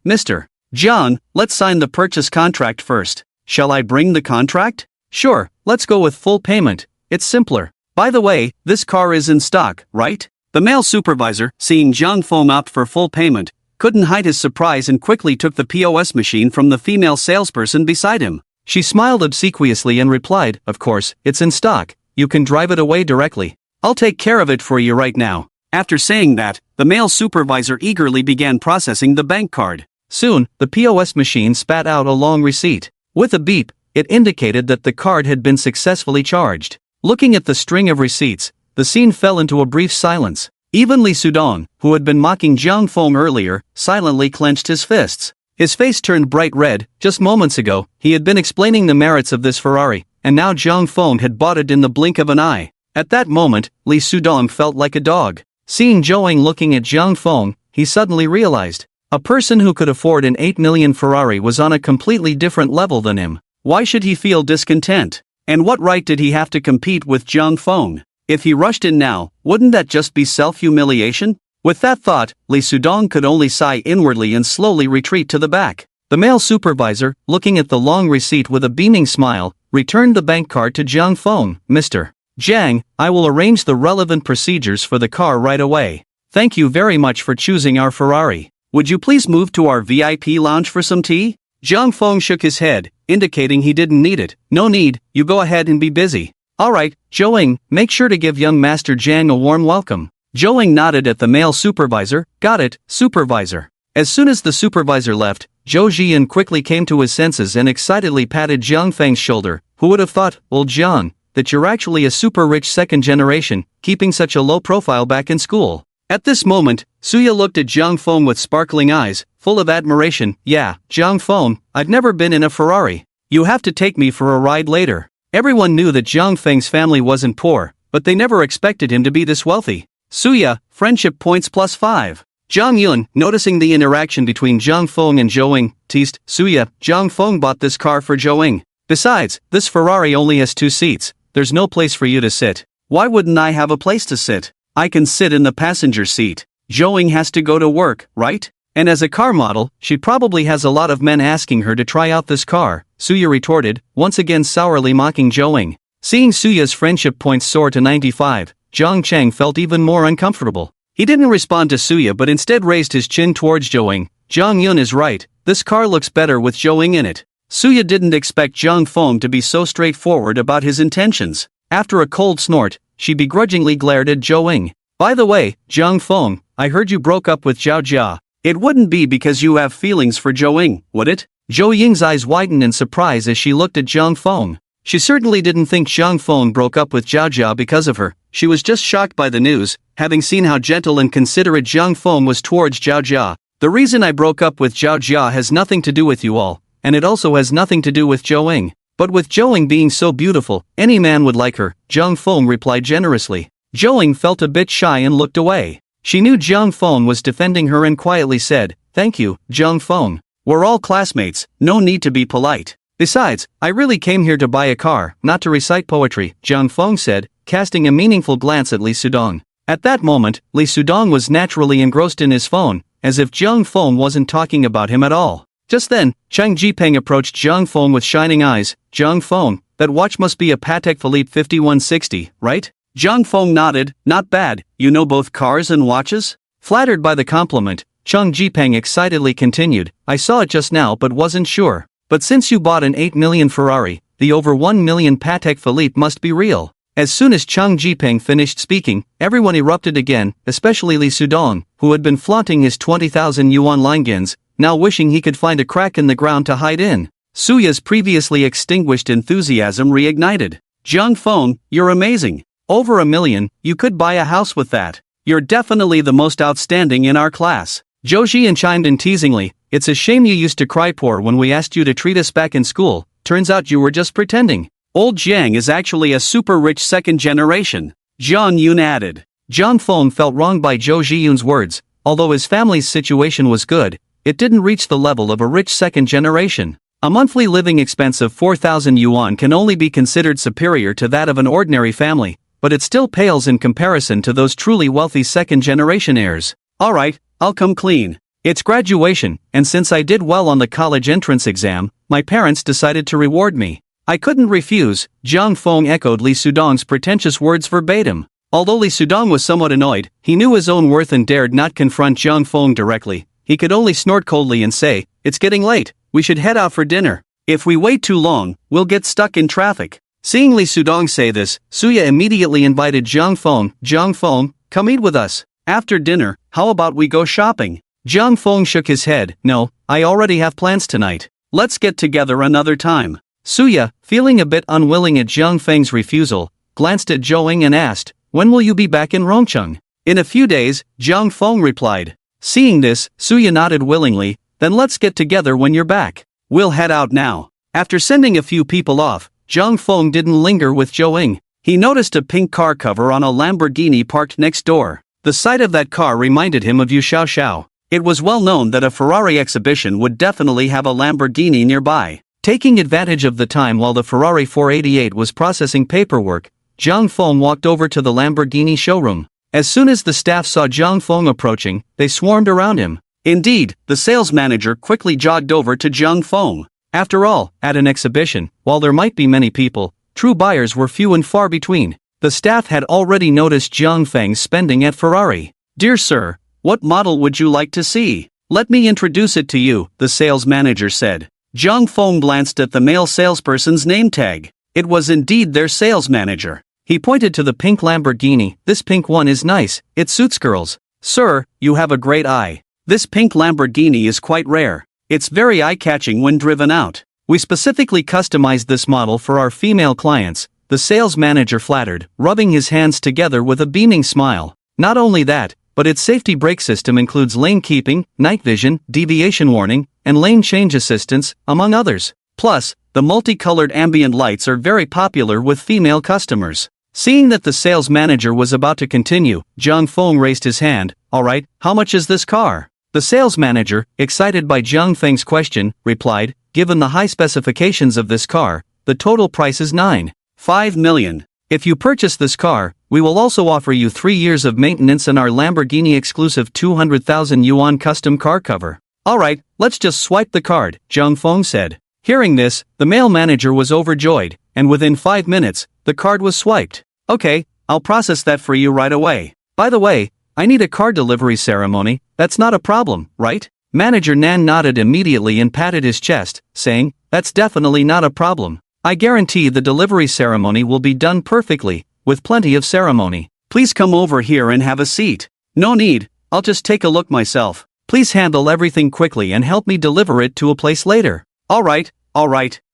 Mr. Jiang, let's sign the purchase contract first. Shall I bring the contract? Sure, let's go with full payment. It's simpler. By the way, this car is in stock, right? The male supervisor, seeing Jiang Feng opt for full payment, couldn't hide his surprise and quickly took the POS machine from the female salesperson beside him. She smiled obsequiously and replied, of course, it's in stock. You can drive it away directly. I'll take care of it for you right now. After saying that, the male supervisor eagerly began processing the bank card. Soon, the POS machine spat out a long receipt. With a beep, it indicated that the card had been successfully charged. Looking at the string of receipts, the scene fell into a brief silence. Even Li Sudong, who had been mocking Jiang Feng earlier, silently clenched his fists. His face turned bright red. Just moments ago, he had been explaining the merits of this Ferrari, and now Jiang Feng had bought it in the blink of an eye. At that moment, Li Sudong felt like a dog. Seeing Zhou looking at Jiang Feng, he suddenly realized, a person who could afford an 8 million Ferrari was on a completely different level than him. Why should he feel discontent? And what right did he have to compete with Jiang Feng? If he rushed in now, wouldn't that just be self-humiliation? With that thought, Li Sudong could only sigh inwardly and slowly retreat to the back. The male supervisor, looking at the long receipt with a beaming smile, returned the bank card to Jiang Feng. Mr. Jiang, I will arrange the relevant procedures for the car right away. Thank you very much for choosing our Ferrari. Would you please move to our VIP lounge for some tea? Jiang Feng shook his head, indicating he didn't need it. No need, you go ahead and be busy. Alright, Zhou, make sure to give young Master Jiang a warm welcome. Zhou nodded at the male supervisor. Got it, supervisor. As soon as the supervisor left, Zhou Jian quickly came to his senses and excitedly patted Jiang Feng's shoulder. Who would have thought, old Jiang, that you're actually a super rich second generation, keeping such a low profile back in school? At this moment, Suya looked at Jiang Feng with sparkling eyes, full of admiration. Yeah, Jiang Feng, I've never been in a Ferrari. You have to take me for a ride later. Everyone knew that Jiang Feng's family wasn't poor, but they never expected him to be this wealthy. Suya, friendship points +5. Zhang Yun, noticing the interaction between Jiang Feng and Zhou Ying, teased, Suya, Jiang Feng bought this car for Zhou Ying. Besides, this Ferrari only has 2 seats, there's no place for you to sit. Why wouldn't I have a place to sit? I can sit in the passenger seat. Zhou Ying has to go to work, right? And as a car model, she probably has a lot of men asking her to try out this car, Suya retorted, once again sourly mocking Zhou Ying. Seeing Suya's friendship points soar to 95, Zhang Cheng felt even more uncomfortable. He didn't respond to Suya but instead raised his chin towards Zhou Ying. Zhang Yun is right, this car looks better with Zhou Ying in it. Suya didn't expect Jiang Feng to be so straightforward about his intentions. After a cold snort, she begrudgingly glared at Zhou Ying. By the way, Jiang Feng, I heard you broke up with Zhao Jia. It wouldn't be because you have feelings for Zhou Ying, would it? Zhou Ying's eyes widened in surprise as she looked at Jiang Feng. She certainly didn't think Jiang Feng broke up with Zhao Jia because of her. She was just shocked by the news, having seen how gentle and considerate Jiang Feng was towards Zhao Jia. The reason I broke up with Zhao Jia has nothing to do with you all, and it also has nothing to do with Zhou Ying. But with Zhou Ying being so beautiful, any man would like her, Jiang Feng replied generously. Zhou Ying felt a bit shy and looked away. She knew Jiang Feng was defending her and quietly said, Thank you, Jiang Feng. We're all classmates, no need to be polite. Besides, I really came here to buy a car, not to recite poetry, Jiang Feng said, casting a meaningful glance at Li Sudong. At that moment, Li Sudong was naturally engrossed in his phone, as if Jiang Feng wasn't talking about him at all. Just then, Chang Jipeng approached Jiang Feng with shining eyes. Jiang Feng, that watch must be a Patek Philippe 5160, right? Jiang Feng nodded. Not bad, you know both cars and watches? Flattered by the compliment, Chang Jipeng excitedly continued, I saw it just now but wasn't sure. But since you bought an 8 million Ferrari, the over 1 million Patek Philippe must be real. As soon as Chang Jipeng finished speaking, everyone erupted again, especially Li Sudong, who had been flaunting his 20,000 yuan Lingens, now wishing he could find a crack in the ground to hide in. Suya's previously extinguished enthusiasm reignited. Jiang Feng, you're amazing. Over 1 million, you could buy a house with that. You're definitely the most outstanding in our class. Zhou Jian chimed in teasingly, it's a shame you used to cry poor when we asked you to treat us back in school, turns out you were just pretending. Old Jiang is actually a super rich second generation. Zhang Yun added. Jiang Feng felt wronged by Zhou Zhiyun's words. Although his family's situation was good, it didn't reach the level of a rich second generation. A monthly living expense of 4,000 yuan can only be considered superior to that of an ordinary family, but it still pales in comparison to those truly wealthy second generation heirs. Alright, I'll come clean. It's graduation, and since I did well on the college entrance exam, my parents decided to reward me. I couldn't refuse, Jiang Feng echoed Li Sudong's pretentious words verbatim. Although Li Sudong was somewhat annoyed, he knew his own worth and dared not confront Jiang Feng directly. He could only snort coldly and say, it's getting late, we should head out for dinner. If we wait too long, we'll get stuck in traffic. Seeing Li Sudong say this, Suya immediately invited Jiang Feng, come eat with us. After dinner, how about we go shopping? Jiang Feng shook his head, no, I already have plans tonight. Let's get together another time. Suya, feeling a bit unwilling at Jiang Feng's refusal, glanced at Zhou Ying and asked, when will you be back in Rongcheng? In a few days, Jiang Feng replied. Seeing this, Suya nodded willingly, then let's get together when you're back. We'll head out now. After sending a few people off, Jiang Feng didn't linger with Zhou Ying. He noticed a pink car cover on a Lamborghini parked next door. The sight of that car reminded him of Yu Xiaoxiao. It was well known that a Ferrari exhibition would definitely have a Lamborghini nearby. Taking advantage of the time while the Ferrari 488 was processing paperwork, Jiang Feng walked over to the Lamborghini showroom. As soon as the staff saw Jiang Feng approaching, they swarmed around him. Indeed, the sales manager quickly jogged over to Jiang Feng. After all, at an exhibition, while there might be many people, true buyers were few and far between. The staff had already noticed Jiang Feng's spending at Ferrari. Dear sir, what model would you like to see? Let me introduce it to you, the sales manager said. Jiang Feng glanced at the male salesperson's name tag. It was indeed their sales manager. He pointed to the pink Lamborghini. "This pink one is nice, it suits girls." "Sir, you have a great eye. This pink Lamborghini is quite rare. It's very eye-catching when driven out. "We specifically customized this model for our female clients," the sales manager flattered, rubbing his hands together with a beaming smile. "Not only that, but its safety brake system includes lane keeping, night vision, deviation warning, and lane change assistance, among others. Plus, the multicolored ambient lights are very popular with female customers." Seeing that the sales manager was about to continue, Jiang Feng raised his hand. "All right, how much is this car?" The sales manager, excited by Jiang Feng's question, replied, "Given the high specifications of this car, the total price is 9.5 million. If you purchase this car, we will also offer you 3 years of maintenance and our Lamborghini exclusive 200,000 yuan custom car cover." "All right, let's just swipe the card," Jiang Feng said. Hearing this, the male manager was overjoyed, and within 5 minutes, the card was swiped. "Okay, I'll process that for you right away. By the way, I need a car delivery ceremony. That's not a problem, right?" Manager Nan nodded immediately and patted his chest, saying, "That's definitely not a problem. I guarantee the delivery ceremony will be done perfectly, with plenty of ceremony. Please come over here and have a seat." "No need, I'll just take a look myself." "Please handle everything quickly and help me deliver it to a place later." All right,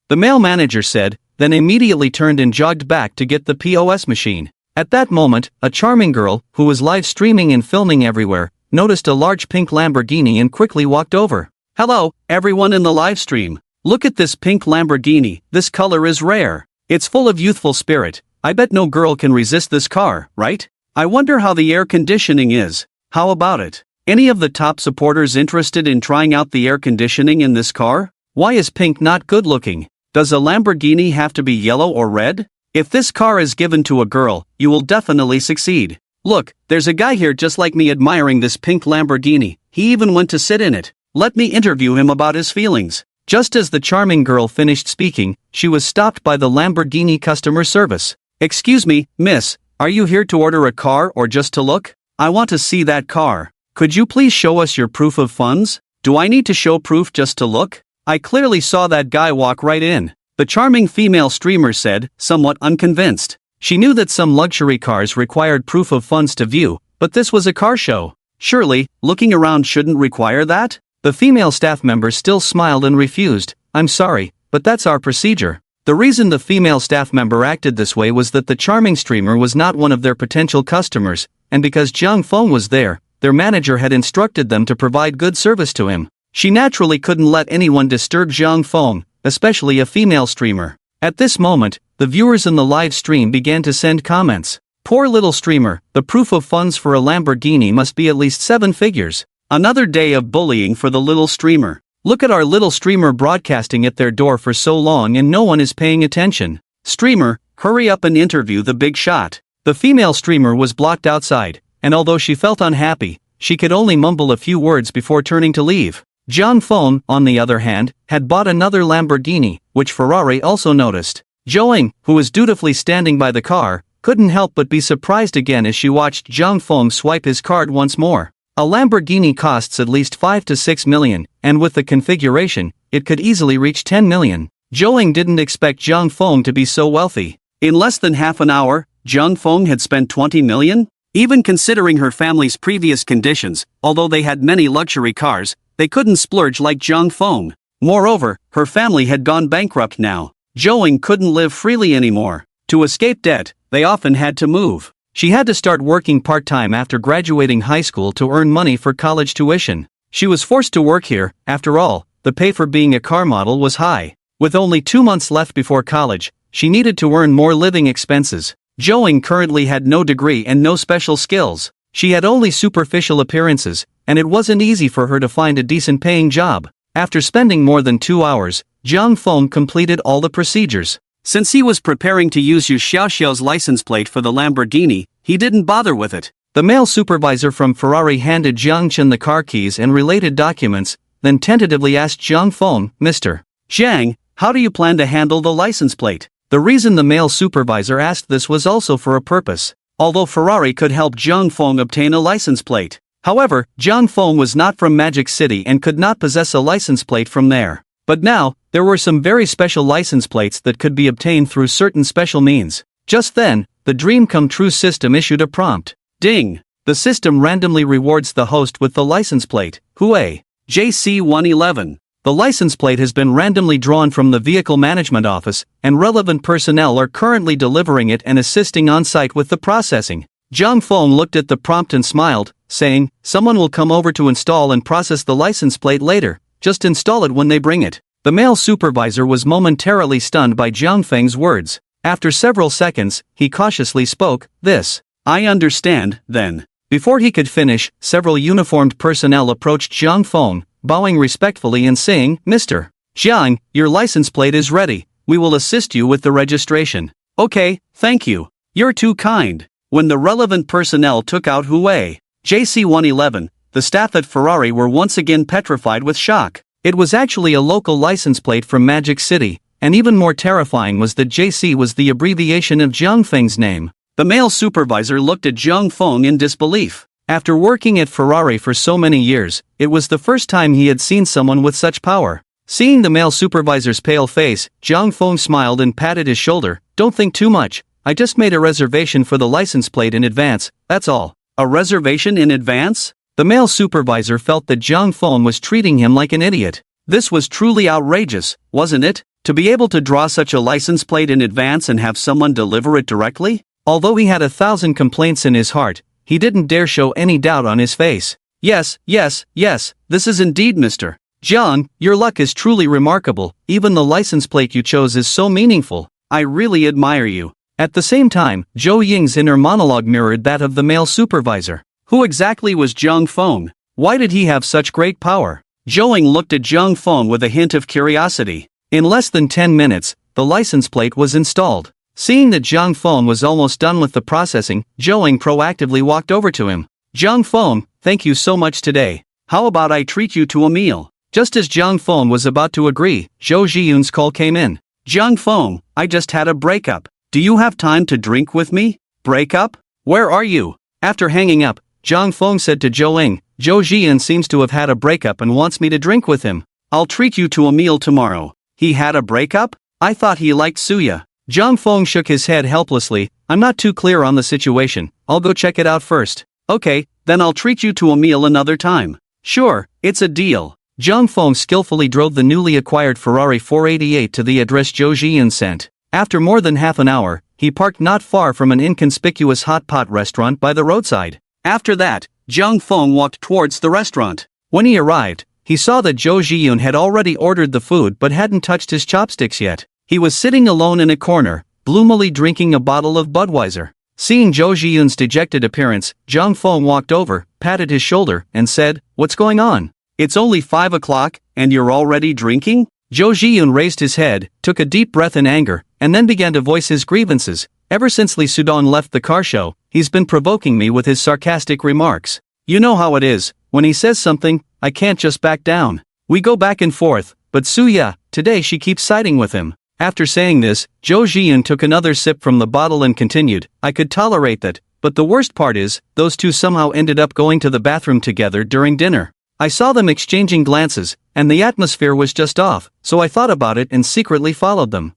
the male manager said, then immediately turned and jogged back to get the POS machine. At that moment, a charming girl, who was live streaming and filming everywhere, noticed a large pink Lamborghini and quickly walked over. "Hello, everyone in the live stream. Look at this pink Lamborghini, this color is rare. It's full of youthful spirit. I bet no girl can resist this car, right? I wonder how the air conditioning is. How about it? Any of the top supporters interested in trying out the air conditioning in this car? Why is pink not good looking? Does a Lamborghini have to be yellow or red? If this car is given to a girl, you will definitely succeed. Look, there's a guy here just like me admiring this pink Lamborghini. He even went to sit in it. Let me interview him about his feelings." Just as the charming girl finished speaking, she was stopped by the Lamborghini customer service. "Excuse me, miss, are you here to order a car or just to look? I want to see that car. Could you please show us your proof of funds? Do I need to show proof just to look? I clearly saw that guy walk right in," the charming female streamer said, somewhat unconvinced. She knew that some luxury cars required proof of funds to view, but this was a car show. "Surely, looking around shouldn't require that?" The female staff member still smiled and refused. "I'm sorry, but that's our procedure." The reason the female staff member acted this way was that the charming streamer was not one of their potential customers, and because Jiang Feng was there, their manager had instructed them to provide good service to him. She naturally couldn't let anyone disturb Jiang Feng, especially a female streamer. At this moment, the viewers in the live stream began to send comments. "Poor little streamer, the proof of funds for a Lamborghini must be at least 7 figures. Another day of bullying for the little streamer. Look at our little streamer broadcasting at their door for so long and no one is paying attention. Streamer, hurry up and interview the big shot." The female streamer was blocked outside, and although she felt unhappy, she could only mumble a few words before turning to leave. Jiang Feng, on the other hand, had bought another Lamborghini, which Ferrari also noticed. Zhouing, who was dutifully standing by the car, couldn't help but be surprised again as she watched Jiang Feng swipe his card once more. A Lamborghini costs at least 5 to 6 million, and with the configuration, it could easily reach 10 million. Zhouing didn't expect Jiang Feng to be so wealthy. In less than half an hour, Jiang Feng had spent 20 million? Even considering her family's previous conditions, although they had many luxury cars, they couldn't splurge like Jiang Feng. Moreover, her family had gone bankrupt now. Zhouing couldn't live freely anymore. To escape debt, they often had to move. She had to start working part-time after graduating high school to earn money for college tuition. She was forced to work here. After all, the pay for being a car model was high. With only 2 months left before college, she needed to earn more living expenses. Zhouing currently had no degree and no special skills. She had only superficial appearances, and it wasn't easy for her to find a decent paying job. After spending more than 2 hours, Jiang Feng completed all the procedures. Since he was preparing to use Yu Xiaoxiao's license plate for the Lamborghini, he didn't bother with it. The male supervisor from Ferrari handed Jiang Chen the car keys and related documents, then tentatively asked Jiang Feng, "Mr. Jiang, how do you plan to handle the license plate?" The reason the male supervisor asked this was also for a purpose. Although Ferrari could help Jiang Feng obtain a license plate. However, Jiang Feng was not from Magic City and could not possess a license plate from there. But now, there were some very special license plates that could be obtained through certain special means. Just then, the Dream Come True system issued a prompt. Ding! The system randomly rewards the host with the license plate, Hue JC111. The license plate has been randomly drawn from the Vehicle Management Office, and relevant personnel are currently delivering it and assisting on-site with the processing. Zhang Feng looked at the prompt and smiled, saying, "Someone will come over to install and process the license plate later, just install it when they bring it." The male supervisor was momentarily stunned by Zhang Feng's words. After several seconds, he cautiously spoke, "This. I understand, then." Before he could finish, several uniformed personnel approached Zhang Feng, bowing respectfully and saying, "Mr. Jiang, your license plate is ready. We will assist you with the registration." "Okay, thank you. You're too kind." When the relevant personnel took out Hue JC111, the staff at Ferrari were once again petrified with shock. It was actually a local license plate from Magic City, and even more terrifying was that JC was the abbreviation of Zhang Feng's name. The male supervisor looked at Zhang Feng in disbelief. After working at Ferrari for so many years, it was the first time he had seen someone with such power. Seeing the male supervisor's pale face, Zhang Feng smiled and patted his shoulder. "Don't think too much. I just made a reservation for the license plate in advance, that's all." "A reservation in advance?" The male supervisor felt that Zhang Feng was treating him like an idiot. This was truly outrageous, wasn't it? To be able to draw such a license plate in advance and have someone deliver it directly? Although he had 1,000 complaints in his heart, he didn't dare show any doubt on his face. Yes, this is indeed Mr. Jiang, your luck is truly remarkable, even the license plate you chose is so meaningful. I really admire you." At the same time, Zhou Ying's inner monologue mirrored that of the male supervisor. Who exactly was Zhang Feng? Why did he have such great power? Zhou Ying looked at Zhang Feng with a hint of curiosity. In less than 10 minutes, the license plate was installed. Seeing that Zhang Feng was almost done with the processing, Zhou Ying proactively walked over to him. "Zhang Feng, thank you so much today. How about I treat you to a meal?" Just as Zhang Feng was about to agree, Zhou Zhiyun's call came in. "Zhang Feng, I just had a breakup. Do you have time to drink with me?" "Breakup? Where are you?" After hanging up, Zhang Feng said to Zhou Ying, "Zhou Zhiyun seems to have had a breakup and wants me to drink with him. I'll treat you to a meal tomorrow." "He had a breakup? I thought he liked Suya." Zhang Feng shook his head helplessly. "I'm not too clear on the situation, I'll go check it out first." "Okay, then I'll treat you to a meal another time." "Sure, it's a deal." Zhang Feng skillfully drove the newly acquired Ferrari 488 to the address Zhou Zhiyun sent. After more than half an hour, he parked not far from an inconspicuous hot pot restaurant by the roadside. After that, Zhang Feng walked towards the restaurant. When he arrived, he saw that Zhou Zhiyun had already ordered the food but hadn't touched his chopsticks yet. He was sitting alone in a corner, gloomily drinking a bottle of Budweiser. Seeing Zhou Zhiyun's dejected appearance, Zhang Feng walked over, patted his shoulder, and said, "What's going on? It's only 5 o'clock, and you're already drinking?" Zhou Zhiyun raised his head, took a deep breath in anger, and then began to voice his grievances. "Ever since Li Sudong left the car show, he's been provoking me with his sarcastic remarks. You know how it is, when he says something, I can't just back down. We go back and forth, but Suya, today she keeps siding with him." After saying this, Zhou Zhiyun took another sip from the bottle and continued, "I could tolerate that, but the worst part is, those two somehow ended up going to the bathroom together during dinner. I saw them exchanging glances, and the atmosphere was just off, so I thought about it and secretly followed them.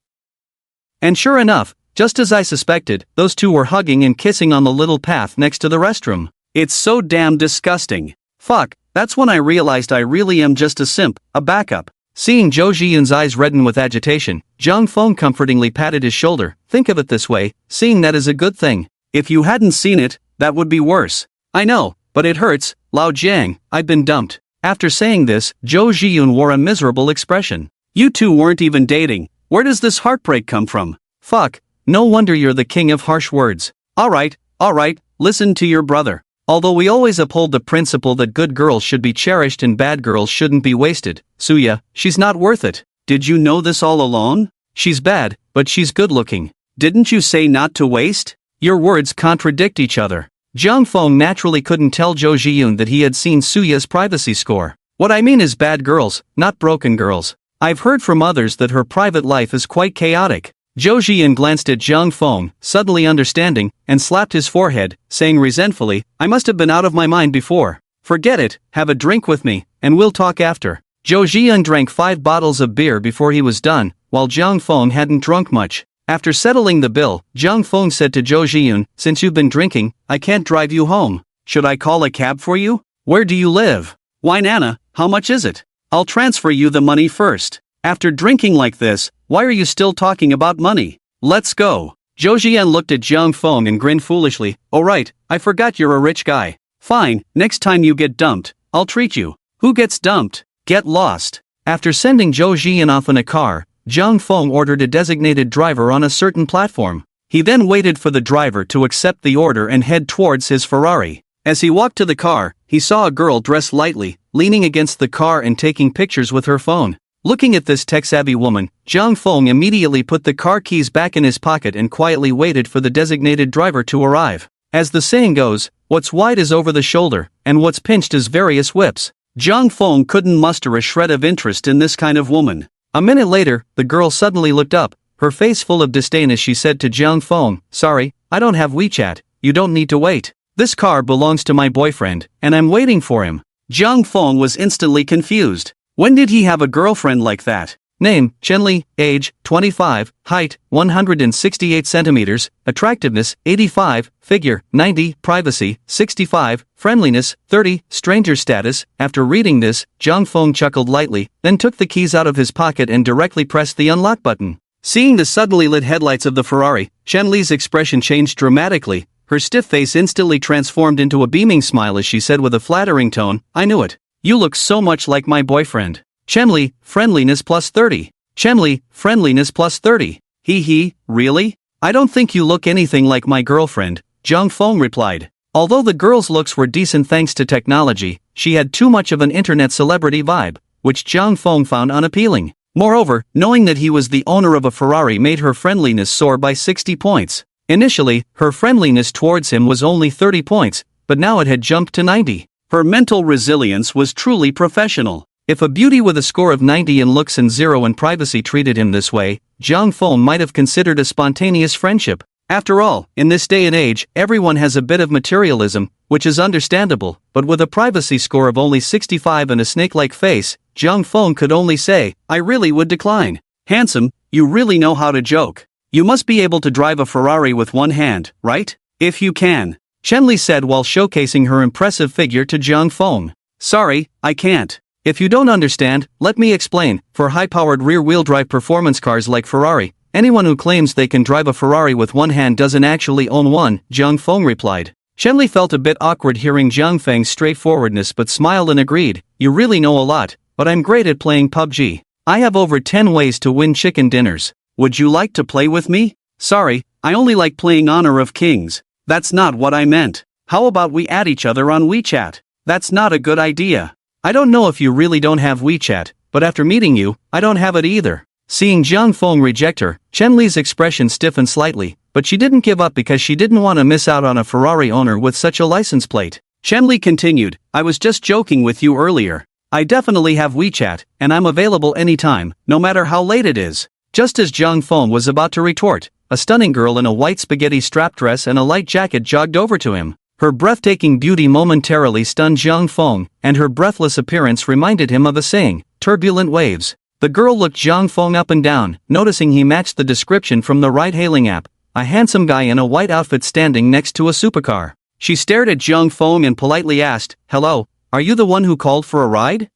And sure enough, just as I suspected, those two were hugging and kissing on the little path next to the restroom. It's so damn disgusting. Fuck, that's when I realized I really am just a simp, a backup." Seeing Zhou Zhiyun's eyes redden with agitation, Zhang Feng comfortingly patted his shoulder. "Think of it this way, seeing that is a good thing. If you hadn't seen it, that would be worse." "I know, but it hurts, Lao Jiang, I've been dumped." After saying this, Zhou Zhiyun wore a miserable expression. "You two weren't even dating. Where does this heartbreak come from?" "Fuck, no wonder you're the king of harsh words." Alright, listen to your brother. Although we always uphold the principle that good girls should be cherished and bad girls shouldn't be wasted, Suya, she's not worth it. Did you know this all along? She's bad, but she's good looking. Didn't you say not to waste? Your words contradict each other. Zhang Feng naturally couldn't tell Zhou Zhiyun that he had seen Suya's privacy score. What I mean is bad girls, not broken girls. I've heard from others that her private life is quite chaotic. Zhou Zhiyun glanced at Zhang Feng, suddenly understanding, and slapped his forehead, saying resentfully, "I must have been out of my mind before. Forget it, have a drink with me, and we'll talk after." Zhou Jian drank 5 bottles of beer before he was done, while Jiang Feng hadn't drunk much. After settling the bill, Jiang Feng said to Zhou Jian, "Since you've been drinking, I can't drive you home. Should I call a cab for you? Where do you live?" "Why Nana, how much is it? I'll transfer you the money first." "After drinking like this, why are you still talking about money? Let's go." Zhou Jian looked at Jiang Feng and grinned foolishly. "Oh right, I forgot you're a rich guy. Fine, next time you get dumped, I'll treat you." "Who gets dumped? Get lost." After sending Zhou Jian off in a car, Jiang Feng ordered a designated driver on a certain platform. He then waited for the driver to accept the order and head towards his Ferrari. As he walked to the car, he saw a girl dressed lightly, leaning against the car and taking pictures with her phone. Looking at this tech-savvy woman, Jiang Feng immediately put the car keys back in his pocket and quietly waited for the designated driver to arrive. As the saying goes, what's wide is over the shoulder, and what's pinched is various whips. Jiang Feng couldn't muster a shred of interest in this kind of woman. A minute later, the girl suddenly looked up, her face full of disdain as she said to Jiang Feng, "Sorry, I don't have WeChat, you don't need to wait. This car belongs to my boyfriend, and I'm waiting for him." Jiang Feng was instantly confused. When did he have a girlfriend like that? Name, Chenli, age, 25, height, 168 centimeters, attractiveness, 85, figure, 90, privacy, 65, friendliness, 30, stranger status. After reading this, Jiang Feng chuckled lightly, then took the keys out of his pocket and directly pressed the unlock button. Seeing the suddenly lit headlights of the Ferrari, Chenli's expression changed dramatically. Her stiff face instantly transformed into a beaming smile as she said with a flattering tone, "I knew it. You look so much like my boyfriend." Chenli, friendliness plus 30. Chenli, friendliness plus 30. He, really? I don't think you look anything like my girlfriend, Jiang Feng replied. Although the girl's looks were decent thanks to technology, she had too much of an internet celebrity vibe, which Jiang Feng found unappealing. Moreover, knowing that he was the owner of a Ferrari made her friendliness soar by 60 points. Initially, her friendliness towards him was only 30 points, but now it had jumped to 90. Her mental resilience was truly professional. If a beauty with a score of 90 in looks and 0 in privacy treated him this way, Jiang Feng might have considered a spontaneous friendship. After all, in this day and age, everyone has a bit of materialism, which is understandable, but with a privacy score of only 65 and a snake-like face, Jiang Feng could only say, "I really would decline." "Handsome, you really know how to joke. You must be able to drive a Ferrari with one hand, right? If you can," Chenli said while showcasing her impressive figure to Jiang Feng. "Sorry, I can't." "If you don't understand, let me explain. For high-powered rear-wheel drive performance cars like Ferrari, anyone who claims they can drive a Ferrari with one hand doesn't actually own one," Jiang Feng replied. Chenli felt a bit awkward hearing Jiang Feng's straightforwardness but smiled and agreed, "You really know a lot, but I'm great at playing PUBG. I have over 10 ways to win chicken dinners. Would you like to play with me?" "Sorry, I only like playing Honor of Kings. That's not what I meant. How about we add each other on WeChat?" "That's not a good idea. I don't know if you really don't have WeChat, but after meeting you, I don't have it either." Seeing Jiang Feng reject her, Chenli's expression stiffened slightly, but she didn't give up because she didn't want to miss out on a Ferrari owner with such a license plate. Chenli continued, "I was just joking with you earlier. I definitely have WeChat, and I'm available anytime, no matter how late it is." Just as Jiang Feng was about to retort, a stunning girl in a white spaghetti strap dress and a light jacket jogged over to him. Her breathtaking beauty momentarily stunned Jiang Feng, and her breathless appearance reminded him of a saying, "Turbulent waves." The girl looked Jiang Feng up and down, noticing he matched the description from the ride-hailing app, a handsome guy in a white outfit standing next to a supercar. She stared at Jiang Feng and politely asked, "Hello, are you the one who called for a ride?"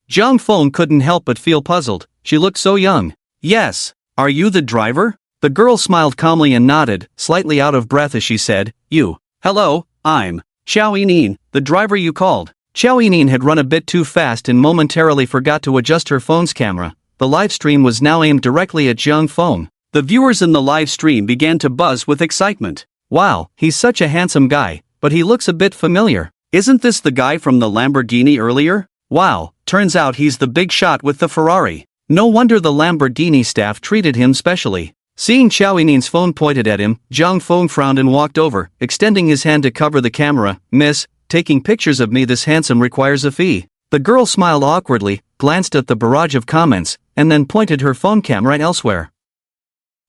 Jiang Feng couldn't help but feel puzzled. She looked so young. "Yes, are you the driver?" The girl smiled calmly and nodded, slightly out of breath as she said, "You." "Hello, I'm Xiao Yinin, the driver you called." Xiao Yinin had run a bit too fast and momentarily forgot to adjust her phone's camera. The live stream was now aimed directly at Jiang Feng. The viewers in the live stream began to buzz with excitement. "Wow, he's such a handsome guy, but he looks a bit familiar. Isn't this the guy from the Lamborghini earlier? Wow, turns out he's the big shot with the Ferrari. No wonder the Lamborghini staff treated him specially." Seeing Xiao Yinin's phone pointed at him, Jiang Feng frowned and walked over, extending his hand to cover the camera. "Miss, taking pictures of me this handsome requires a fee." The girl smiled awkwardly, glanced at the barrage of comments, and then pointed her phone camera elsewhere.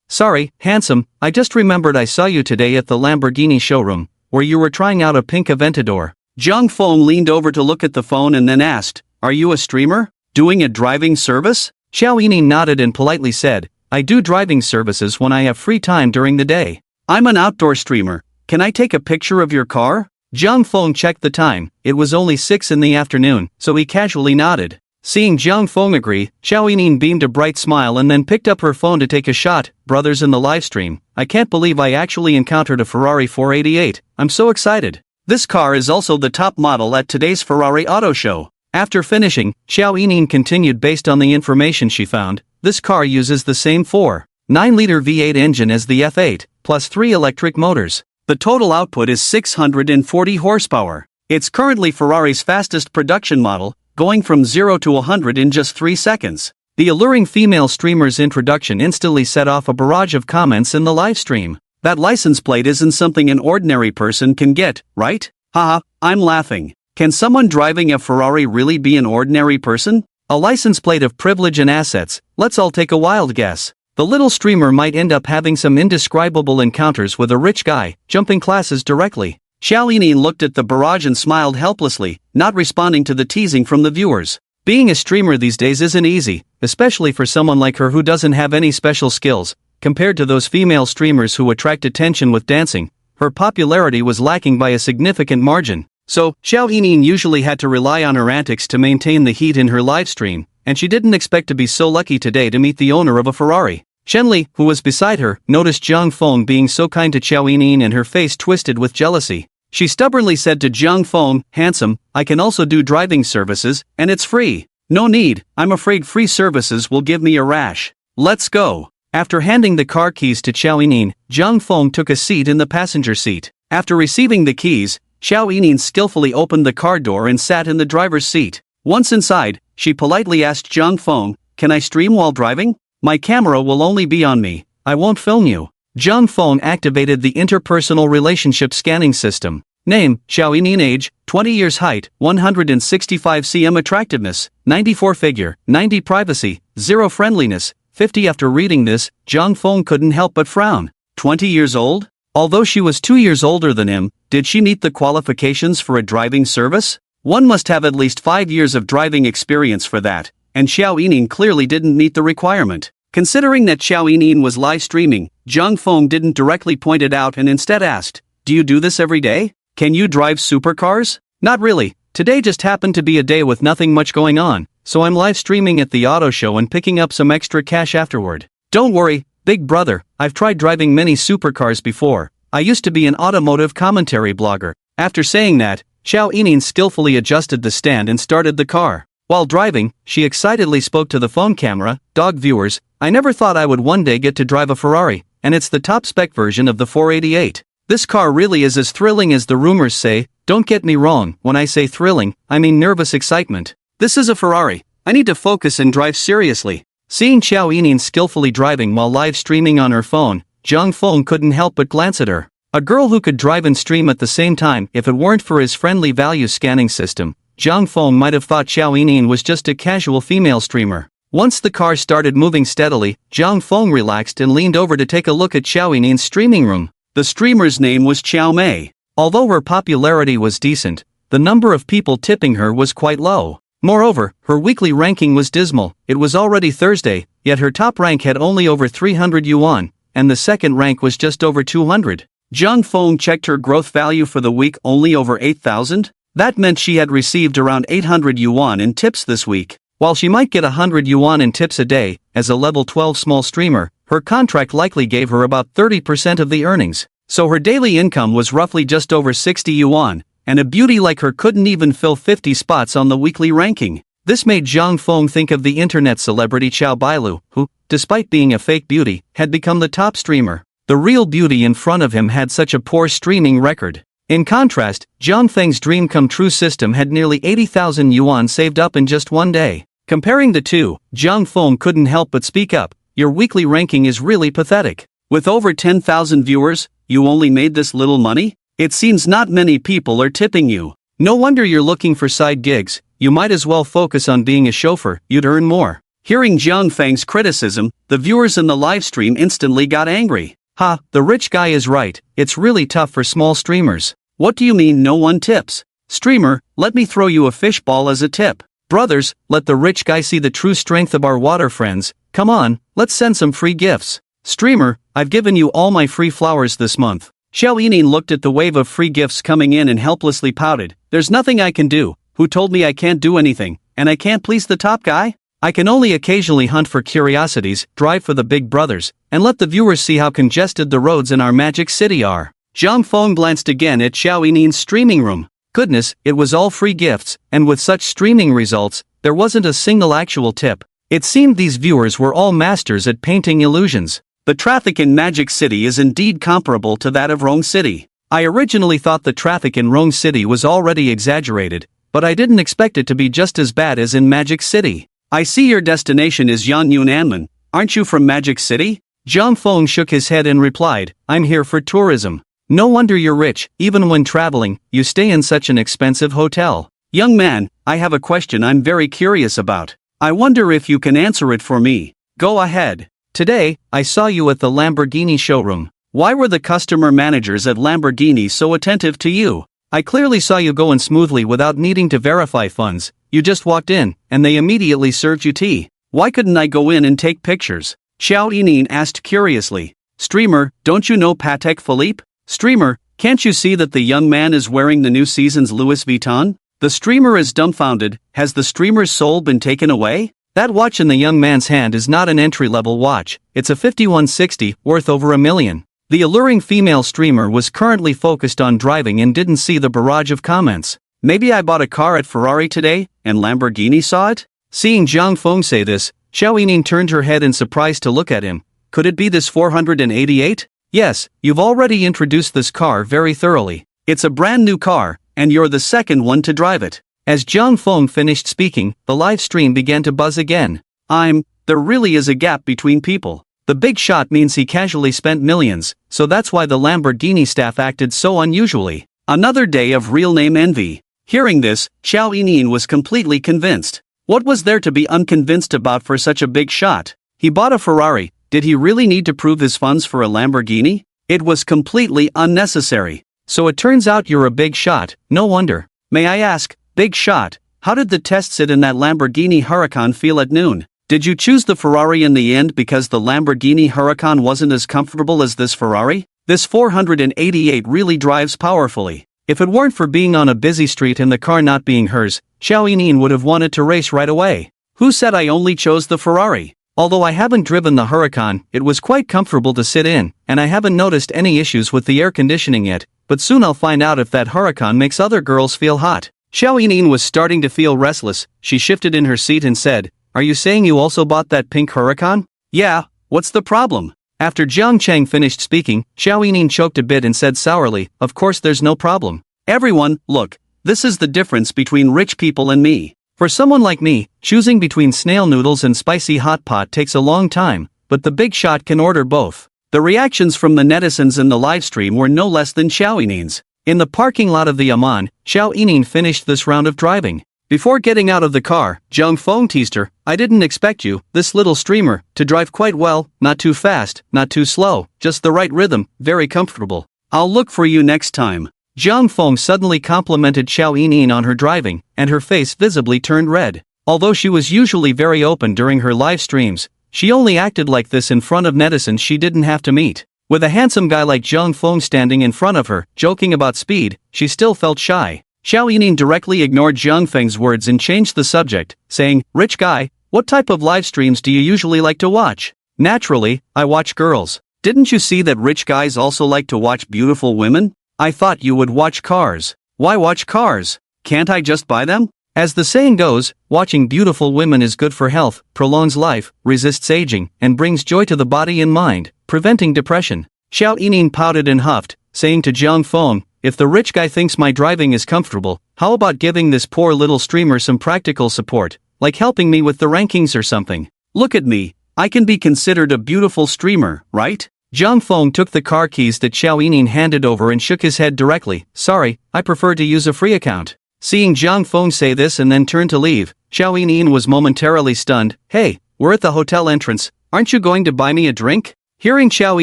"Sorry, handsome, I just remembered I saw you today at the Lamborghini showroom, where you were trying out a pink Aventador." Jiang Feng leaned over to look at the phone and then asked, Are you a streamer? Doing a driving service? Xiao Yining nodded and politely said, I do driving services when I have free time during the day. I'm an outdoor streamer. Can I take a picture of your car? Jiang Feng checked the time. It was only 6 in the afternoon, so he casually nodded. Seeing Jiang Feng agree, Xiao Yining beamed a bright smile and then picked up her phone to take a shot. Brothers in the livestream, I can't believe I actually encountered a Ferrari 488. I'm so excited. This car is also the top model at today's Ferrari auto show. After finishing, Xiao Yining continued based on the information she found. This car uses the same 4.9-liter V8 engine as the F8, plus 3 electric motors. The total output is 640 horsepower. It's currently Ferrari's fastest production model, going from 0 to 100 in just 3 seconds. The alluring female streamer's introduction instantly set off a barrage of comments in the livestream. That license plate isn't something an ordinary person can get, right? Haha, I'm laughing. Can someone driving a Ferrari really be an ordinary person? A license plate of privilege and assets. Let's all take a wild guess. The little streamer might end up having some indescribable encounters with a rich guy, jumping classes directly. Xiao Yining looked at the barrage and smiled helplessly, not responding to the teasing from the viewers. Being a streamer these days isn't easy, especially for someone like her who doesn't have any special skills. Compared to those female streamers who attract attention with dancing, her popularity was lacking by a significant margin. So, Xiao Yining usually had to rely on her antics to maintain the heat in her livestream, and she didn't expect to be so lucky today to meet the owner of a Ferrari. Shenli, who was beside her, noticed Jiang Feng being so kind to Xiao Yining and her face twisted with jealousy. She stubbornly said to Jiang Feng, handsome, I can also do driving services, and it's free. No need, I'm afraid free services will give me a rash. Let's go. After handing the car keys to Xiao Yining, Jiang Feng took a seat in the passenger seat. After receiving the keys, Xiao Yining skillfully opened the car door and sat in the driver's seat. Once inside, she politely asked Jiang Feng, can I stream while driving? My camera will only be on me. I won't film you. Jiang Feng activated the interpersonal relationship scanning system. Name, Xiao Yining. Age, 20 years. Height, 165 cm. Attractiveness, 94. Figure, 90. Privacy, 0. Friendliness, 50. After reading this, Jiang Feng couldn't help but frown. 20 years old? Although she was 2 years older than him, did she meet the qualifications for a driving service? One must have at least 5 years of driving experience for that, and Xiao Yining clearly didn't meet the requirement. Considering that Xiao Yining was live streaming, Jiang Feng didn't directly point it out and instead asked, do you do this every day? Can you drive supercars? Not really. Today just happened to be a day with nothing much going on, so I'm live streaming at the auto show and picking up some extra cash afterward. Don't worry, big brother, I've tried driving many supercars before. I used to be an automotive commentary blogger. After saying that, Xiao Yining skillfully adjusted the stand and started the car. While driving, she excitedly spoke to the phone camera, dog viewers, I never thought I would one day get to drive a Ferrari, and it's the top spec version of the 488. This car really is as thrilling as the rumors say. Don't get me wrong, when I say thrilling, I mean nervous excitement. This is a Ferrari. I need to focus and drive seriously. Seeing Xiao Yining skillfully driving while live streaming on her phone, Jiang Feng couldn't help but glance at her. A girl who could drive and stream at the same time. If it weren't for his friendly value scanning system, Jiang Feng might have thought Xiao Yining was just a casual female streamer. Once the car started moving steadily, Jiang Feng relaxed and leaned over to take a look at Xiao Yining's streaming room. The streamer's name was Xiao Mei. Although her popularity was decent, the number of people tipping her was quite low. Moreover, her weekly ranking was dismal. It was already Thursday, yet her top rank had only over 300 yuan, and the second rank was just over 200. Jiang Feng checked her growth value for the week only over 8,000. That meant she had received around 800 yuan in tips this week. While she might get 100 yuan in tips a day, as a level 12 small streamer, her contract likely gave her about 30% of the earnings. So her daily income was roughly just over 60 yuan, and a beauty like her couldn't even fill 50 spots on the weekly ranking. This made Jiang Feng think of the internet celebrity Xiao Bailu, who, despite being a fake beauty, had become the top streamer. The real beauty in front of him had such a poor streaming record. In contrast, Jiang Feng's dream come true system had nearly 80,000 yuan saved up in just one day. Comparing the two, Jiang Feng couldn't help but speak up, your weekly ranking is really pathetic. With over 10,000 viewers, you only made this little money? It seems not many people are tipping you. No wonder you're looking for side gigs. You might as well focus on being a chauffeur, you'd earn more. Hearing Jiang Feng's criticism, the viewers in the livestream instantly got angry. Ha, the rich guy is right, it's really tough for small streamers. What do you mean no one tips? Streamer, let me throw you a fishball as a tip. Brothers, let the rich guy see the true strength of our water friends. Come on, let's send some free gifts. Streamer, I've given you all my free flowers this month. Xiao Yining looked at the wave of free gifts coming in and helplessly pouted. There's nothing I can do. Who told me I can't do anything, and I can't please the top guy? I can only occasionally hunt for curiosities, drive for the big brothers, and let the viewers see how congested the roads in our magic city are. Zhang Feng glanced again at Xiao Yining's streaming room. Goodness, it was all free gifts, and with such streaming results, there wasn't a single actual tip. It seemed these viewers were all masters at painting illusions. The traffic in Magic City is indeed comparable to that of Rong City. I originally thought the traffic in Rong City was already exaggerated, but I didn't expect it to be just as bad as in Magic City. I see your destination is Yanyun Anmen. Aren't you from Magic City? Zhang Feng shook his head and replied, I'm here for tourism. No wonder you're rich. Even when traveling, you stay in such an expensive hotel. Young man, I have a question I'm very curious about. I wonder if you can answer it for me. Go ahead. Today, I saw you at the Lamborghini showroom. Why were the customer managers at Lamborghini so attentive to you? I clearly saw you go in smoothly without needing to verify funds. You just walked in, and they immediately served you tea. Why couldn't I go in and take pictures? Xiao Yining asked curiously. Streamer, don't you know Patek Philippe? Streamer, can't you see that the young man is wearing the new season's Louis Vuitton? The streamer is dumbfounded. Has the streamer's soul been taken away? That watch in the young man's hand is not an entry-level watch. It's a 5160 worth over $1 million. The alluring female streamer was currently focused on driving and didn't see the barrage of comments. Maybe I bought a car at Ferrari today, and Lamborghini saw it? Seeing Zhang Feng say this, Xiao Yining turned her head in surprise to look at him. Could it be this 488? Yes, you've already introduced this car very thoroughly. It's a brand new car, and you're the second one to drive it. As Zhang Feng finished speaking, the live stream began to buzz again. There really is a gap between people. The big shot means he casually spent millions, so that's why the Lamborghini staff acted so unusually. Another day of real name envy. Hearing this, Xiao Yining was completely convinced. What was there to be unconvinced about for such a big shot? He bought a Ferrari. Did he really need to prove his funds for a Lamborghini? It was completely unnecessary. So it turns out you're a big shot, no wonder. May I ask, big shot, how did the test sit in that Lamborghini Huracan feel at noon? Did you choose the Ferrari in the end because the Lamborghini Huracan wasn't as comfortable as this Ferrari? This 488 really drives powerfully. If it weren't for being on a busy street and the car not being hers, Xiao Yining would have wanted to race right away. Who said I only chose the Ferrari? Although I haven't driven the Huracan, it was quite comfortable to sit in, and I haven't noticed any issues with the air conditioning yet, but soon I'll find out if that Huracan makes other girls feel hot. Xiao Yining was starting to feel restless. She shifted in her seat and said, Are you saying you also bought that pink Huracan? Yeah, what's the problem? After Jiang Cheng finished speaking, Xiao Yining choked a bit and said sourly, Of course there's no problem. Everyone, look, this is the difference between rich people and me. For someone like me, choosing between snail noodles and spicy hot pot takes a long time, but the big shot can order both. The reactions from the netizens in the livestream were no less than Xiao Yining's. In the parking lot of the Aman, Xiao Yining finished this round of driving. Before getting out of the car, Zhang Feng teased her, I didn't expect you, this little streamer, to drive quite well, not too fast, not too slow, just the right rhythm, very comfortable. I'll look for you next time. Zhang Feng suddenly complimented Xiao Yining on her driving, and her face visibly turned red. Although she was usually very open during her live streams, she only acted like this in front of netizens she didn't have to meet. With a handsome guy like Zhang Feng standing in front of her, joking about speed, she still felt shy. Xiao Yining directly ignored Zhang Feng's words and changed the subject, saying, Rich guy, what type of live streams do you usually like to watch? Naturally, I watch girls. Didn't you see that rich guys also like to watch beautiful women? I thought you would watch cars. Why watch cars? Can't I just buy them? As the saying goes, watching beautiful women is good for health, prolongs life, resists aging, and brings joy to the body and mind, preventing depression. Xiao Yining pouted and huffed, saying to Zhang Feng, if the rich guy thinks my driving is comfortable, how about giving this poor little streamer some practical support, like helping me with the rankings or something? Look at me, I can be considered a beautiful streamer, right? Zhang Feng took the car keys that Xiao Yining handed over and shook his head directly. Sorry, I prefer to use a free account. Seeing Zhang Feng say this and then turn to leave, Xiao Yining was momentarily stunned. Hey, we're at the hotel entrance, aren't you going to buy me a drink? Hearing Xiao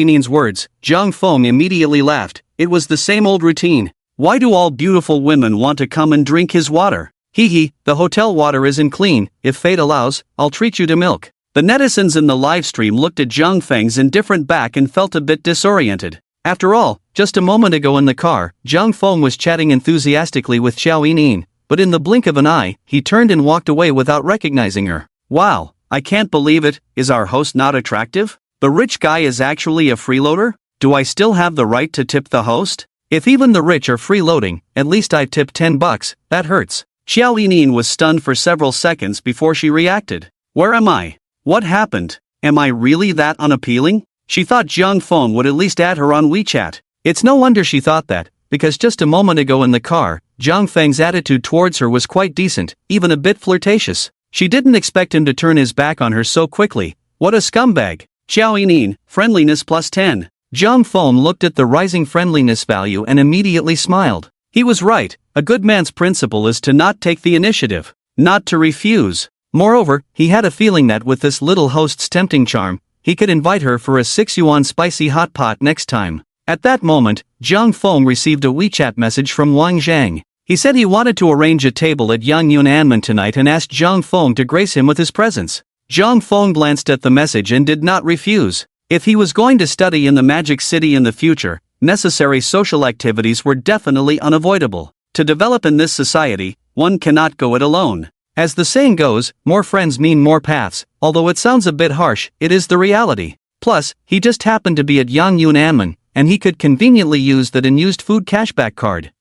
Yining's words, Zhang Feng immediately laughed. It was the same old routine. Why do all beautiful women want to come and drink his water? Hee hee, the hotel water isn't clean, if fate allows, I'll treat you to milk. The netizens in the livestream looked at Zhang Feng's indifferent back and felt a bit disoriented. After all, just a moment ago in the car, Zhang Feng was chatting enthusiastically with Xiao Yinin, but in the blink of an eye, he turned and walked away without recognizing her. Wow, I can't believe it, is our host not attractive? The rich guy is actually a freeloader? Do I still have the right to tip the host? If even the rich are freeloading, at least I tipped $10, that hurts. Xiao Yinin was stunned for several seconds before she reacted. Where am I? What happened? Am I really that unappealing? She thought Zhang Feng would at least add her on WeChat. It's no wonder she thought that, because just a moment ago in the car, Zhang Feng's attitude towards her was quite decent, even a bit flirtatious. She didn't expect him to turn his back on her so quickly. What a scumbag. Xiao Yinin, friendliness plus 10. Zhang Feng looked at the rising friendliness value and immediately smiled. He was right, a good man's principle is to not take the initiative, not to refuse. Moreover, he had a feeling that with this little host's tempting charm, he could invite her for a 6 yuan spicy hot pot next time. At that moment, Zhang Feng received a WeChat message from Wang Zhang. He said he wanted to arrange a table at Yang Yunanmen tonight and asked Zhang Feng to grace him with his presence. Zhang Feng glanced at the message and did not refuse. If he was going to study in the Magic City in the future, necessary social activities were definitely unavoidable. To develop in this society, one cannot go it alone. As the saying goes, more friends mean more paths, although it sounds a bit harsh, it is the reality. Plus, he just happened to be at Yang Yunanmen, and he could conveniently use that unused food cashback card.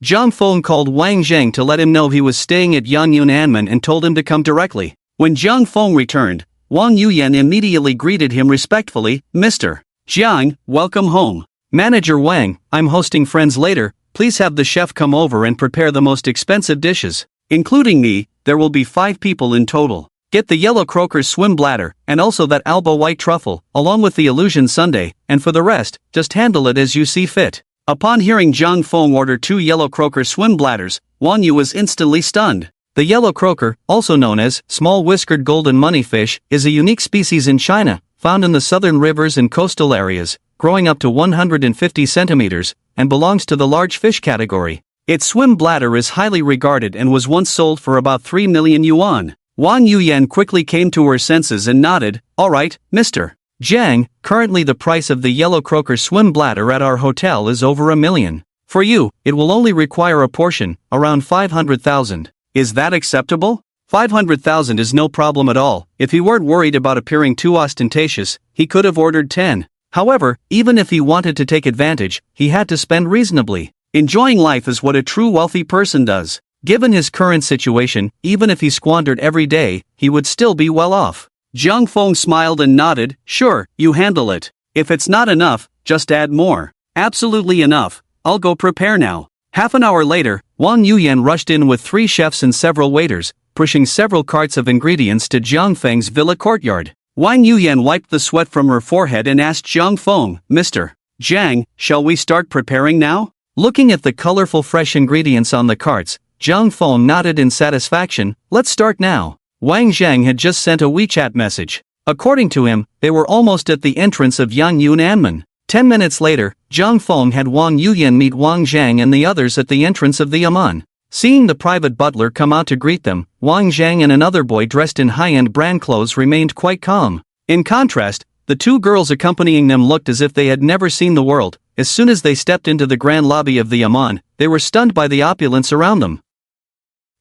Zhang Feng called Wang Zhang to let him know he was staying at Yang Yunanmen and told him to come directly. When Zhang Feng returned, Wang Yuyan immediately greeted him respectfully, Mr. Zhang, welcome home. Manager Wang, I'm hosting friends later, please have the chef come over and prepare the most expensive dishes. Including me, there will be 5 people in total. Get the yellow croaker's swim bladder, and also that Alba white truffle, along with the illusion sundae, and for the rest, just handle it as you see fit. Upon hearing Zhang Feng order 2 yellow croaker swim bladders, Wang Yu was instantly stunned. The yellow croaker, also known as small whiskered golden moneyfish, is a unique species in China, found in the southern rivers and coastal areas, growing up to 150 centimeters, and belongs to the large fish category. Its swim bladder is highly regarded and was once sold for about 3 million yuan. Wang Yuyan quickly came to her senses and nodded, alright, Mr. Zhang, currently the price of the yellow croaker swim bladder at our hotel is over $1 million. For you, it will only require a portion, around 500,000. Is that acceptable? 500,000 is no problem at all. If he weren't worried about appearing too ostentatious, he could have ordered 10. However, even if he wanted to take advantage, he had to spend reasonably. Enjoying life is what a true wealthy person does. Given his current situation, even if he squandered every day, he would still be well off. Zhang Feng smiled and nodded, sure, you handle it. If it's not enough, just add more. Absolutely enough, I'll go prepare now. Half an hour later, Wang Yuyan rushed in with 3 chefs and several waiters, pushing several carts of ingredients to Zhang Feng's villa courtyard. Wang Yuyan wiped the sweat from her forehead and asked Zhang Feng, Mr. Zhang, shall we start preparing now? Looking at the colorful fresh ingredients on the carts, Zhang Feng nodded in satisfaction, let's start now. Wang Zhang had just sent a WeChat message. According to him, they were almost at the entrance of Yang Yunanmen. 10 minutes later, Zhang Feng had Wang Yuyan meet Wang Zhang and the others at the entrance of the Aman. Seeing the private butler come out to greet them, Wang Zhang and another boy dressed in high-end brand clothes remained quite calm. In contrast, the 2 girls accompanying them looked as if they had never seen the world. As soon as they stepped into the grand lobby of the Aman, they were stunned by the opulence around them.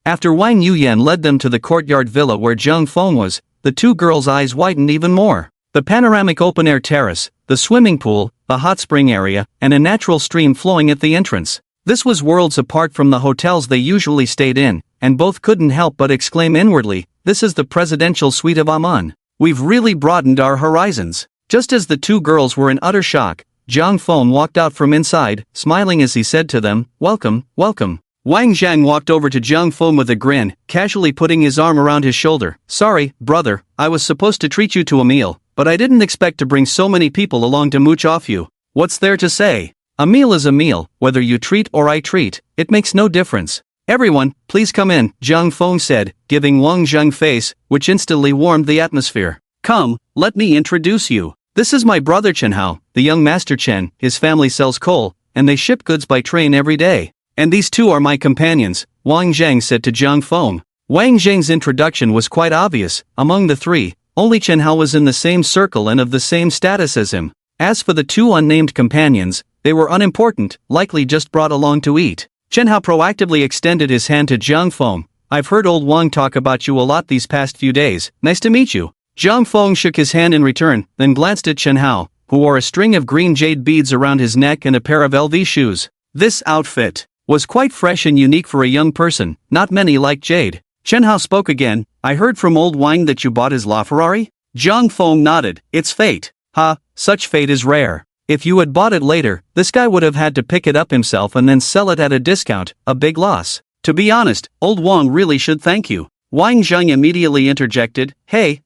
After Wang Yuyan led them to the courtyard villa where Zhang Feng was, the 2 girls' eyes widened even more. The panoramic open-air terrace, the swimming pool, the hot spring area, and a natural stream flowing at the entrance. This was worlds apart from the hotels they usually stayed in, and both couldn't help but exclaim inwardly, this is the presidential suite of Aman. We've really broadened our horizons. Just as the 2 girls were in utter shock, Zhang Feng walked out from inside, smiling as he said to them, welcome, welcome. Wang Zhang walked over to Zhang Feng with a grin, casually putting his arm around his shoulder. Sorry, brother, I was supposed to treat you to a meal, but I didn't expect to bring so many people along to mooch off you. What's there to say? A meal is a meal, whether you treat or I treat, it makes no difference. Everyone, please come in, Zhang Feng said, giving Wang Zhang face, which instantly warmed the atmosphere. Come, let me introduce you. This is my brother Chen Hao, the young master Chen. His family sells coal, and they ship goods by train every day. And these 2 are my companions, Wang Zhang said to Zhang Feng. Wang Zhang's introduction was quite obvious. Among the three, only Chen Hao was in the same circle and of the same status as him. As for the two unnamed companions, they were unimportant, likely just brought along to eat. Chen Hao proactively extended his hand to Zhang Feng. I've heard old Wang talk about you a lot these past few days. Nice to meet you. Zhang Feng shook his hand in return, then glanced at Chen Hao, who wore a string of green jade beads around his neck and a pair of LV shoes. This outfit was quite fresh and unique for a young person. Not many like jade. Chen Hao spoke again. I heard from old Wang that you bought his LaFerrari? Zhang Feng nodded. It's fate. Ha, such fate is rare. If you had bought it later, this guy would have had to pick it up himself and then sell it at a discount, a big loss. To be honest, old Wang really should thank you. Wang Zhang immediately interjected. Hey,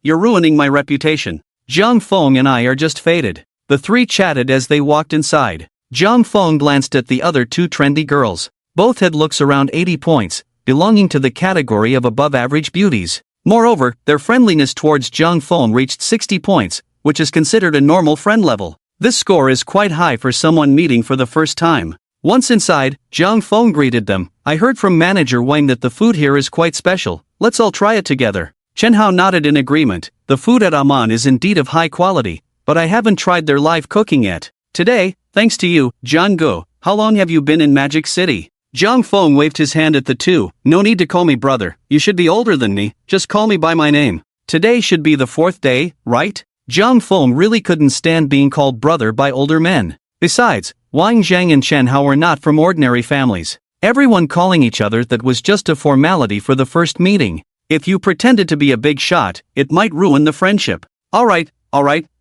you're ruining my reputation. Zhang Feng and I are just fated. The three chatted as they walked inside. Zhang Feng glanced at the other two trendy girls. Both had looks around 80 points, belonging to the category of above-average beauties. Moreover, their friendliness towards Zhang Feng reached 60 points, which is considered a normal friend level. This score is quite high for someone meeting for the first time. Once inside, Zhang Feng greeted them. I heard from manager Wang that the food here is quite special. Let's all try it together. Chen Hao nodded in agreement. The food at Aman is indeed of high quality, but I haven't tried their live cooking yet. Today, thanks to you, Zhang Go. How long have you been in Magic City? Zhang Feng waved his hand at the two. No need to call me brother. You should be older than me. Just call me by my name. Today should be the 4th day, right? Zhang Feng really couldn't stand being called brother by older men. Besides, Wang Zhang and Chen Hao were not from ordinary families. Everyone calling each other that was just a formality for the first meeting. If you pretended to be a big shot, it might ruin the friendship. Alright,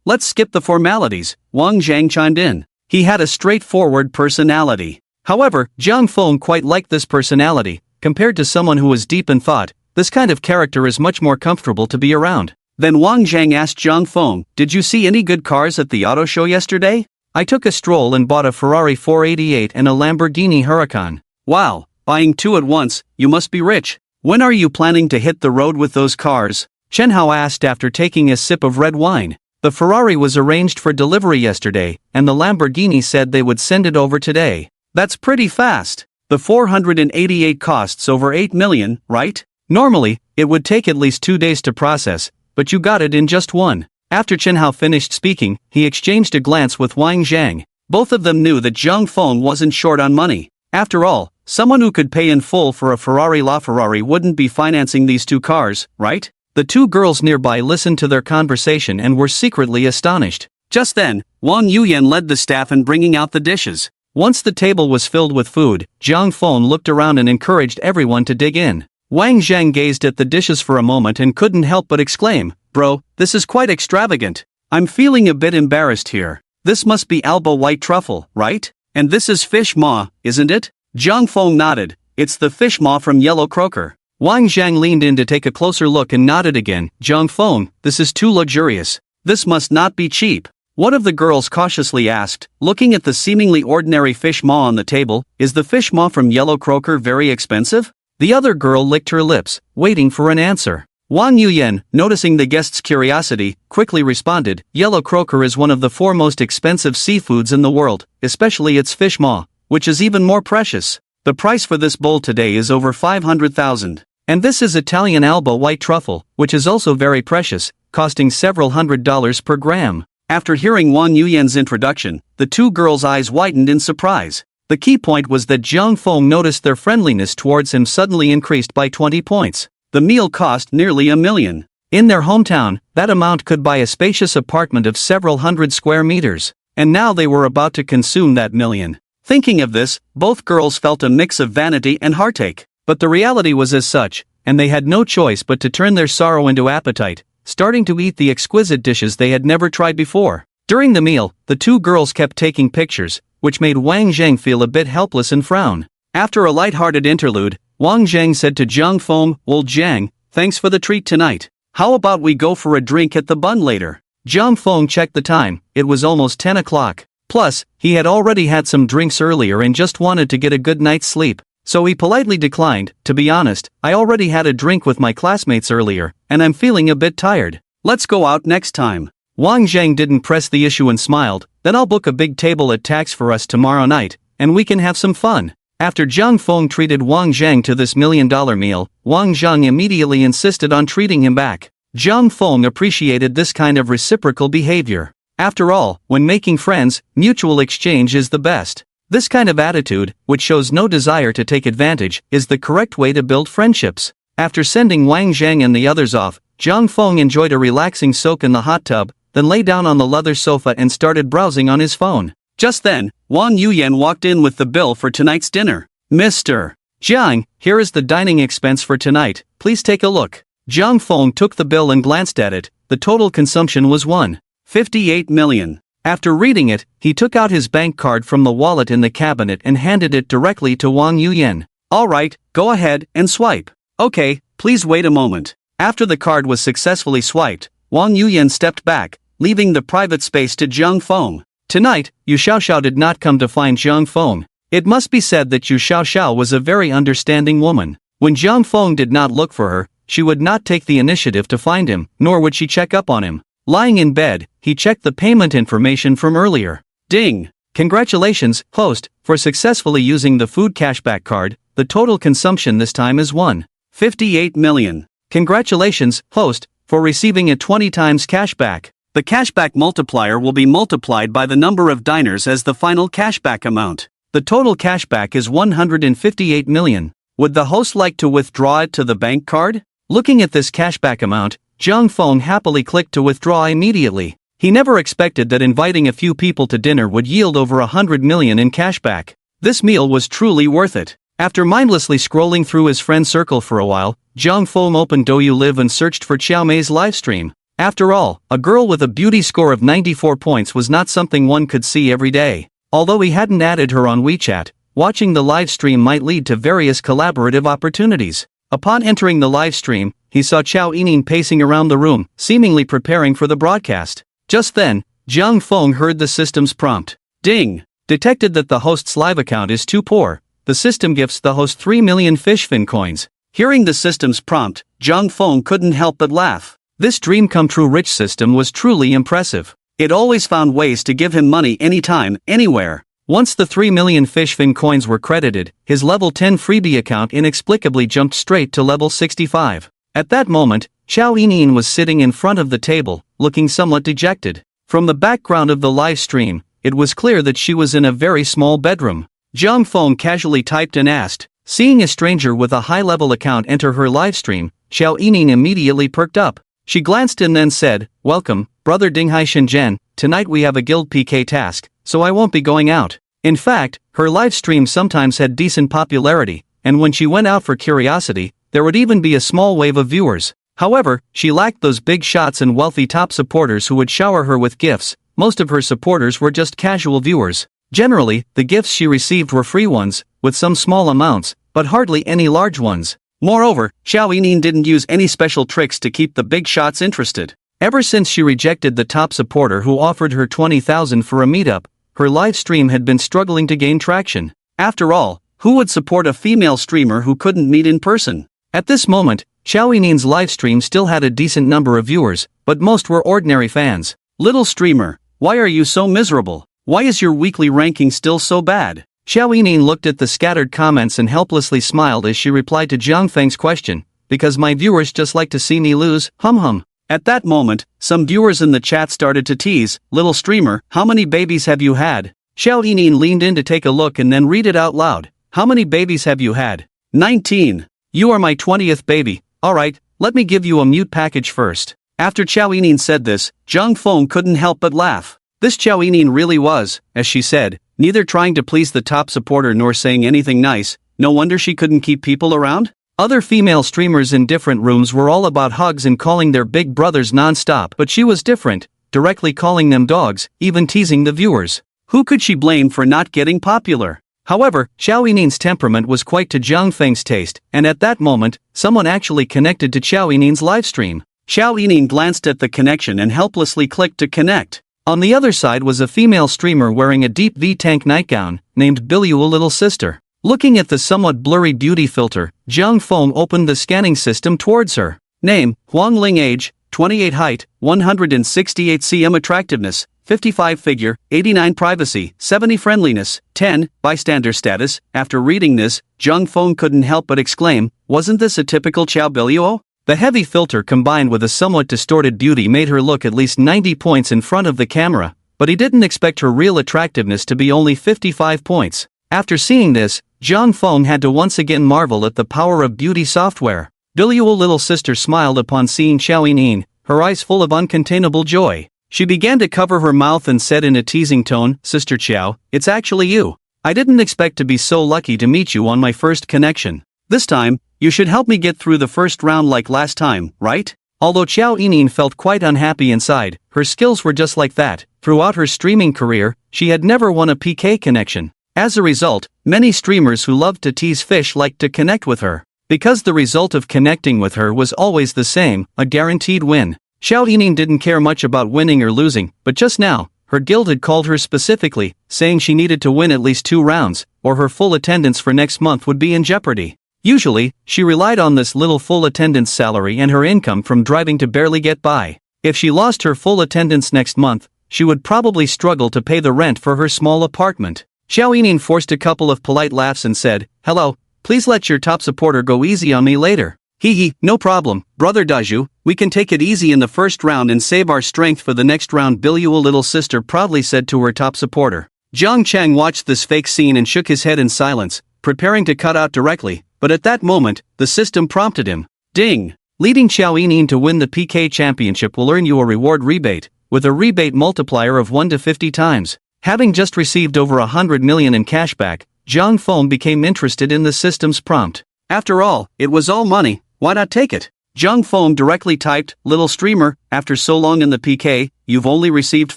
let's skip the formalities, Wang Zhang chimed in. He had a straightforward personality. However, Zhang Feng quite liked this personality. Compared to someone who was deep in thought, this kind of character is much more comfortable to be around. Then Wang Zhang asked Zhang Feng, did you see any good cars at the auto show yesterday? I took a stroll and bought a Ferrari 488 and a Lamborghini Huracan. Wow, buying two at once, you must be rich. When are you planning to hit the road with those cars? Chen Hao asked after taking a sip of red wine. The Ferrari was arranged for delivery yesterday, and the Lamborghini said they would send it over today. That's pretty fast. The 488 costs over 8 million, right? Normally, it would take at least 2 days to process, but you got it in just one. After Chen Hao finished speaking, he exchanged a glance with Wang Zhang. Both of them knew that Zhang Feng wasn't short on money. After all, someone who could pay in full for a Ferrari LaFerrari wouldn't be financing these two cars, right? The two girls nearby listened to their conversation and were secretly astonished. Just then, Wang Yuyan led the staff in bringing out the dishes. Once the table was filled with food, Zhang Feng looked around and encouraged everyone to dig in. Wang Zhang gazed at the dishes for a moment and couldn't help but exclaim, Bro, this is quite extravagant. I'm feeling a bit embarrassed here. This must be Alba white truffle, right? And this is fish maw, isn't it? Zhang Feng nodded. It's the fish maw from Yellow Croaker. Wang Zhang leaned in to take a closer look and nodded again. Zhang Feng, this is too luxurious. This must not be cheap. One of the girls cautiously asked, looking at the seemingly ordinary fish maw on the table, is the fish maw from Yellow Croaker very expensive? The other girl licked her lips, waiting for an answer. Wang Yuyan, noticing the guest's curiosity, quickly responded, Yellow Croaker is one of the 4 most expensive seafoods in the world, especially its fish maw, which is even more precious. The price for this bowl today is over 500,000. And this is Italian Alba white truffle, which is also very precious, costing several $100s per gram. After hearing Wang Yuyan's introduction, the two girls' eyes widened in surprise. The key point was that Zhang Feng noticed their friendliness towards him suddenly increased by 20 points. The meal cost nearly $1 million. In their hometown, that amount could buy a spacious apartment of several hundred square meters. And now they were about to consume that million. Thinking of this, both girls felt a mix of vanity and heartache. But the reality was as such, and they had no choice but to turn their sorrow into appetite, starting to eat the exquisite dishes they had never tried before. During the meal, the two girls kept taking pictures, which made Wang Zhang feel a bit helpless and frown. After a light-hearted interlude, Wang Zhang said to Zhang Feng, Old Zhang, thanks for the treat tonight. How about we go for a drink at the Bun later? Zhang Feng checked the time, it was almost 10 o'clock. Plus, he had already had some drinks earlier and just wanted to get a good night's sleep. So he politely declined. To be honest, I already had a drink with my classmates earlier, and I'm feeling a bit tired. Let's go out next time. Wang Zhang didn't press the issue and smiled. Then I'll book a big table at Tax for us tomorrow night, and we can have some fun. After Zhang Feng treated Wang Zhang to this $1 million meal, Wang Zhang immediately insisted on treating him back. Zhang Feng appreciated this kind of reciprocal behavior. After all, when making friends, mutual exchange is the best. This kind of attitude, which shows no desire to take advantage, is the correct way to build friendships. After sending Wang Zhang and the others off, Zhang Feng enjoyed a relaxing soak in the hot tub, then lay down on the leather sofa and started browsing on his phone. Just then, Wang Yuyan walked in with the bill for tonight's dinner. Mr. Zhang, here is the dining expense for tonight, please take a look. Zhang Feng took the bill and glanced at it. The total consumption was 1.58 million. After reading it, he took out his bank card from the wallet in the cabinet and handed it directly to Wang Yuyan. Alright, go ahead and swipe. Okay, please wait a moment. After the card was successfully swiped, Wang Yuyan stepped back, leaving the private space to Zhang Feng. Tonight, Yu Xiaoxiao did not come to find Zhang Feng. It must be said that Yu Xiaoxiao was a very understanding woman. When Zhang Feng did not look for her, she would not take the initiative to find him, nor would she check up on him. Lying in bed, he checked the payment information from earlier. Ding! Congratulations, host, for successfully using the food cashback card. The total consumption this time is 1.58 million. Congratulations, host, for receiving a 20 times cashback. The cashback multiplier will be multiplied by the number of diners as the final cashback amount. The total cashback is 158 million. Would the host like to withdraw it to the bank card? Looking at this cashback amount, Zhang Feng happily clicked to withdraw immediately. He never expected that inviting a few people to dinner would yield over 100 million in cashback. This meal was truly worth it. After mindlessly scrolling through his friend circle for a while, Zhang Feng opened Douyu Live and searched for Xiao Mei's livestream. After all, a girl with a beauty score of 94 points was not something one could see every day. Although he hadn't added her on WeChat, watching the live stream might lead to various collaborative opportunities. Upon entering the live stream, he saw Chao Yining pacing around the room, seemingly preparing for the broadcast. Just then, Zhang Feng heard the system's prompt. Ding! Detected that the host's live account is too poor. The system gifts the host 3 million fishfin coins. Hearing the system's prompt, Zhang Feng couldn't help but laugh. This dream-come-true rich system was truly impressive. It always found ways to give him money anytime, anywhere. Once the 3 million fishfin coins were credited, his level 10 freebie account inexplicably jumped straight to level 65. At that moment, Chao Yining was sitting in front of the table, looking somewhat dejected. From the background of the live stream, it was clear that she was in a very small bedroom. Zhang Feng casually typed and asked. Seeing a stranger with a high-level account enter her livestream, Chao Yining immediately perked up. She glanced and then said, "Welcome, brother Dinghai Shenzhen, tonight we have a guild PK task, so I won't be going out." In fact, her livestream sometimes had decent popularity, and when she went out for curiosity, there would even be a small wave of viewers. However, she lacked those big shots and wealthy top supporters who would shower her with gifts. Most of her supporters were just casual viewers. Generally, the gifts she received were free ones, with some small amounts, but hardly any large ones. Moreover, Chao Yining didn't use any special tricks to keep the big shots interested. Ever since she rejected the top supporter who offered her 20,000 for a meetup, her live stream had been struggling to gain traction. After all, who would support a female streamer who couldn't meet in person? At this moment, Chao Yining's live stream still had a decent number of viewers, but most were ordinary fans. Little streamer, why are you so miserable? Why is your weekly ranking still so bad? Chao Yining looked at the scattered comments and helplessly smiled as she replied to Zhang Feng's question. Because my viewers just like to see me lose, hum. At that moment, some viewers in the chat started to tease, "Little streamer, how many babies have you had?" Chao Yining leaned in to take a look and then read it out loud. "How many babies have you had?" 19. You are my 20th baby. Alright, let me give you a mute package first. After Chao Yining said this, Zhang Feng couldn't help but laugh. This Chao Yining really was, as she said, neither trying to please the top supporter nor saying anything nice. No wonder she couldn't keep people around. Other female streamers in different rooms were all about hugs and calling their big brothers non-stop, but she was different, directly calling them dogs, even teasing the viewers. Who could she blame for not getting popular? However, Chao Yining's temperament was quite to Zhang Feng's taste, and at that moment, someone actually connected to Chao Yining's livestream. Chao Yining glanced at the connection and helplessly clicked to connect. On the other side was a female streamer wearing a deep V-tank nightgown, named Bilyu Little Sister. Looking at the somewhat blurry beauty filter, Zhang Feng opened the scanning system towards her. Name, Huang Ling. Age, 28. Height, 168 cm. Attractiveness, 55 figure, 89 privacy, 70 friendliness, 10 bystander status. After reading this, Jung Fong couldn't help but exclaim, wasn't this a typical Chow Billuo? The heavy filter combined with a somewhat distorted beauty made her look at least 90 points in front of the camera, but he didn't expect her real attractiveness to be only 55 points. After seeing this, Jung Fong had to once again marvel at the power of beauty software. Billuo little sister smiled upon seeing Xiao Yining, her eyes full of uncontainable joy. She began to cover her mouth and said in a teasing tone, Sister Xiao, it's actually you. I didn't expect to be so lucky to meet you on my first connection. This time, you should help me get through the first round like last time, right? Although Xiao Yining felt quite unhappy inside, her skills were just like that. Throughout her streaming career, she had never won a PK connection. As a result, many streamers who loved to tease fish liked to connect with her. Because the result of connecting with her was always the same, a guaranteed win. Xiao Yining didn't care much about winning or losing, but just now, her guild had called her specifically, saying she needed to win at least 2 rounds, or her full attendance for next month would be in jeopardy. Usually, she relied on this little full attendance salary and her income from driving to barely get by. If she lost her full attendance next month, she would probably struggle to pay the rent for her small apartment. Xiao Yining forced a couple of polite laughs and said, hello, please let your top supporter go easy on me later. Hee, no problem, brother Daju, we can take it easy in the first round and save our strength for the next round, Billuo little sister proudly said to her top supporter. Jiang Chang watched this fake scene and shook his head in silence, preparing to cut out directly, but at that moment, the system prompted him. Ding! Leading Xiao Yining to win the PK championship will earn you a reward rebate, with a rebate multiplier of 1 to 50 times. Having just received over 100 million in cashback, Zhang Feng became interested in the system's prompt. After all, it was all money. Why not take it? Zhang Feng directly typed, little streamer, after so long in the PK, you've only received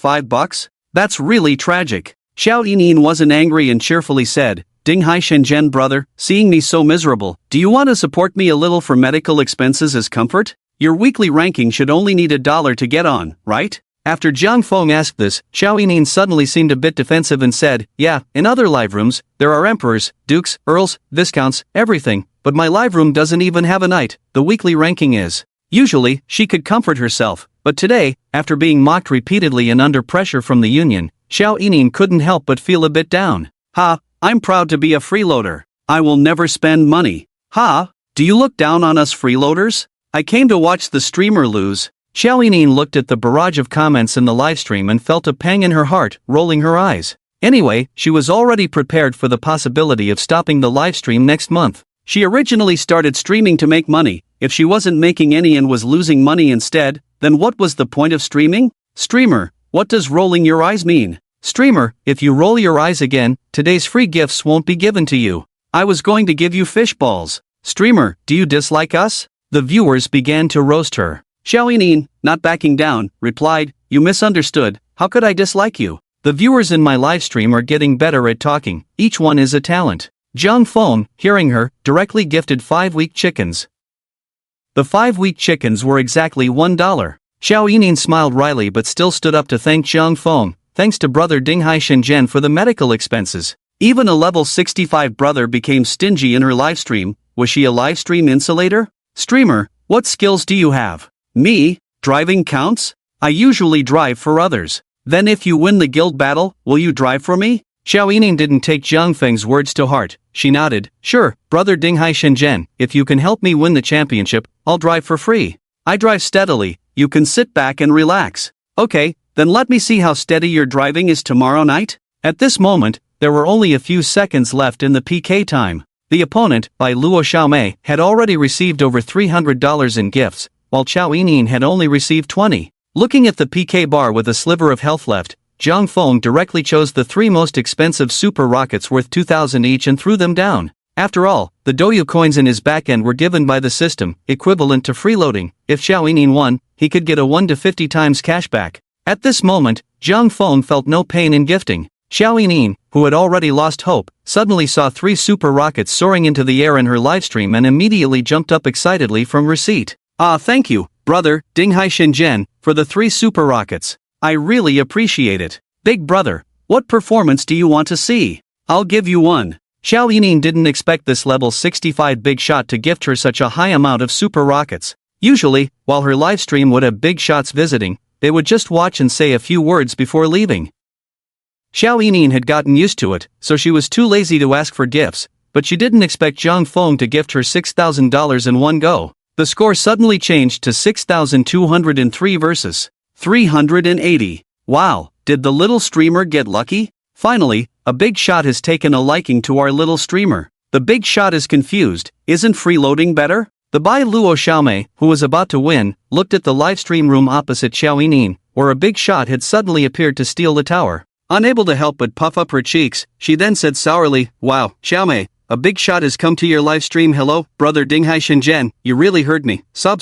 $5? That's really tragic. Xiao Yining wasn't angry and cheerfully said, Ding Hai Shenzhen brother, seeing me so miserable, do you want to support me a little for medical expenses as comfort? Your weekly ranking should only need $1 to get on, right? After Zhang Feng asked this, Xiao Yining suddenly seemed a bit defensive and said, yeah, in other live rooms, there are emperors, dukes, earls, viscounts, everything, but my live room doesn't even have a knight, the weekly ranking is. Usually, she could comfort herself, but today, after being mocked repeatedly and under pressure from the union, Xiao Yining couldn't help but feel a bit down. Ha, I'm proud to be a freeloader. I will never spend money. Ha, do you look down on us freeloaders? I came to watch the streamer lose. Xiao Yining looked at the barrage of comments in the livestream and felt a pang in her heart, rolling her eyes. Anyway, she was already prepared for the possibility of stopping the livestream next month. She originally started streaming to make money. If she wasn't making any and was losing money instead, then what was the point of streaming? Streamer, what does rolling your eyes mean? Streamer, if you roll your eyes again, today's free gifts won't be given to you. I was going to give you fish balls. Streamer, do you dislike us? The viewers began to roast her. Xiao Yining, not backing down, replied, you misunderstood, how could I dislike you? The viewers in my livestream are getting better at talking, each one is a talent. Zhang Feng, hearing her, directly gifted 5 weak chickens. The 5 weak chickens were exactly $1. Xiao Yining smiled wryly but still stood up to thank Zhang Feng, thanks to brother Ding Hai Shenzhen for the medical expenses. Even a level 65 brother became stingy in her livestream. Was she a livestream insulator? Streamer, what skills do you have? Me? Driving counts? I usually drive for others. Then if you win the guild battle, will you drive for me? Xiao Yining didn't take Zhang Feng's words to heart. She nodded, sure, brother Ding Hai Shenzhen, if you can help me win the championship, I'll drive for free. I drive steadily, you can sit back and relax. Okay, then let me see how steady your driving is tomorrow night. At this moment, there were only a few seconds left in the PK time. The opponent, by Luo Xiaomei, had already received over $300 in gifts, while Xiao Yining had only received 20. Looking at the PK bar with a sliver of health left, Zhang Feng directly chose the 3 most expensive super rockets worth 2,000 each and threw them down. After all, the Douyu coins in his backend were given by the system, equivalent to freeloading. If Xiao Yining won, he could get a 1 to 50 times cashback. At this moment, Zhang Feng felt no pain in gifting. Xiao Yining, who had already lost hope, suddenly saw 3 super rockets soaring into the air in her livestream and immediately jumped up excitedly from her seat. Ah, thank you, brother, Ding Hai Shenzhen, for the 3 super rockets. I really appreciate it. Big brother, what performance do you want to see? I'll give you one. Xiao Yining didn't expect this level 65 big shot to gift her such a high amount of super rockets. Usually, while her livestream would have big shots visiting, they would just watch and say a few words before leaving. Xiao Yining had gotten used to it, so she was too lazy to ask for gifts, but she didn't expect Zhang Feng to gift her $6,000 in one go. The score suddenly changed to 6,203 versus 380. Wow, did the little streamer get lucky? Finally, a big shot has taken a liking to our little streamer. The big shot is confused, isn't freeloading better? The Bai Luo Xiaomei, who was about to win, looked at the livestream room opposite Xiao Yining, where a big shot had suddenly appeared to steal the tower. Unable to help but puff up her cheeks, she then said sourly, "Wow, Xiaomei, a big shot has come to your live stream. Hello, brother Dinghai Shenzhen, you really heard me. Sob.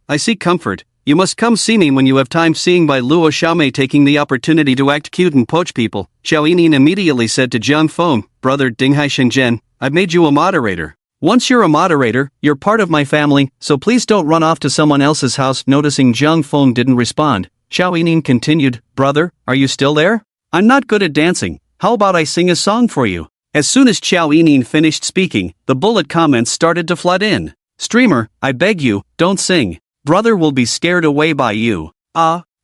I seek comfort. You must come see me when you have time." Seeing Bai Luo Xiaomei taking the opportunity to act cute and poach people, Xiao Yining immediately said to Zhang Feng, "Brother Dinghai Shenzhen, I've made you a moderator. Once you're a moderator, you're part of my family, so please don't run off to someone else's house." Noticing Zhang Feng didn't respond, Xiao Yining continued, "Brother, are you still there? I'm not good at dancing, how about I sing a song for you?" As soon as Xiao Yining finished speaking, the bullet comments started to flood in. "Streamer, I beg you, don't sing. Brother will be scared away by you.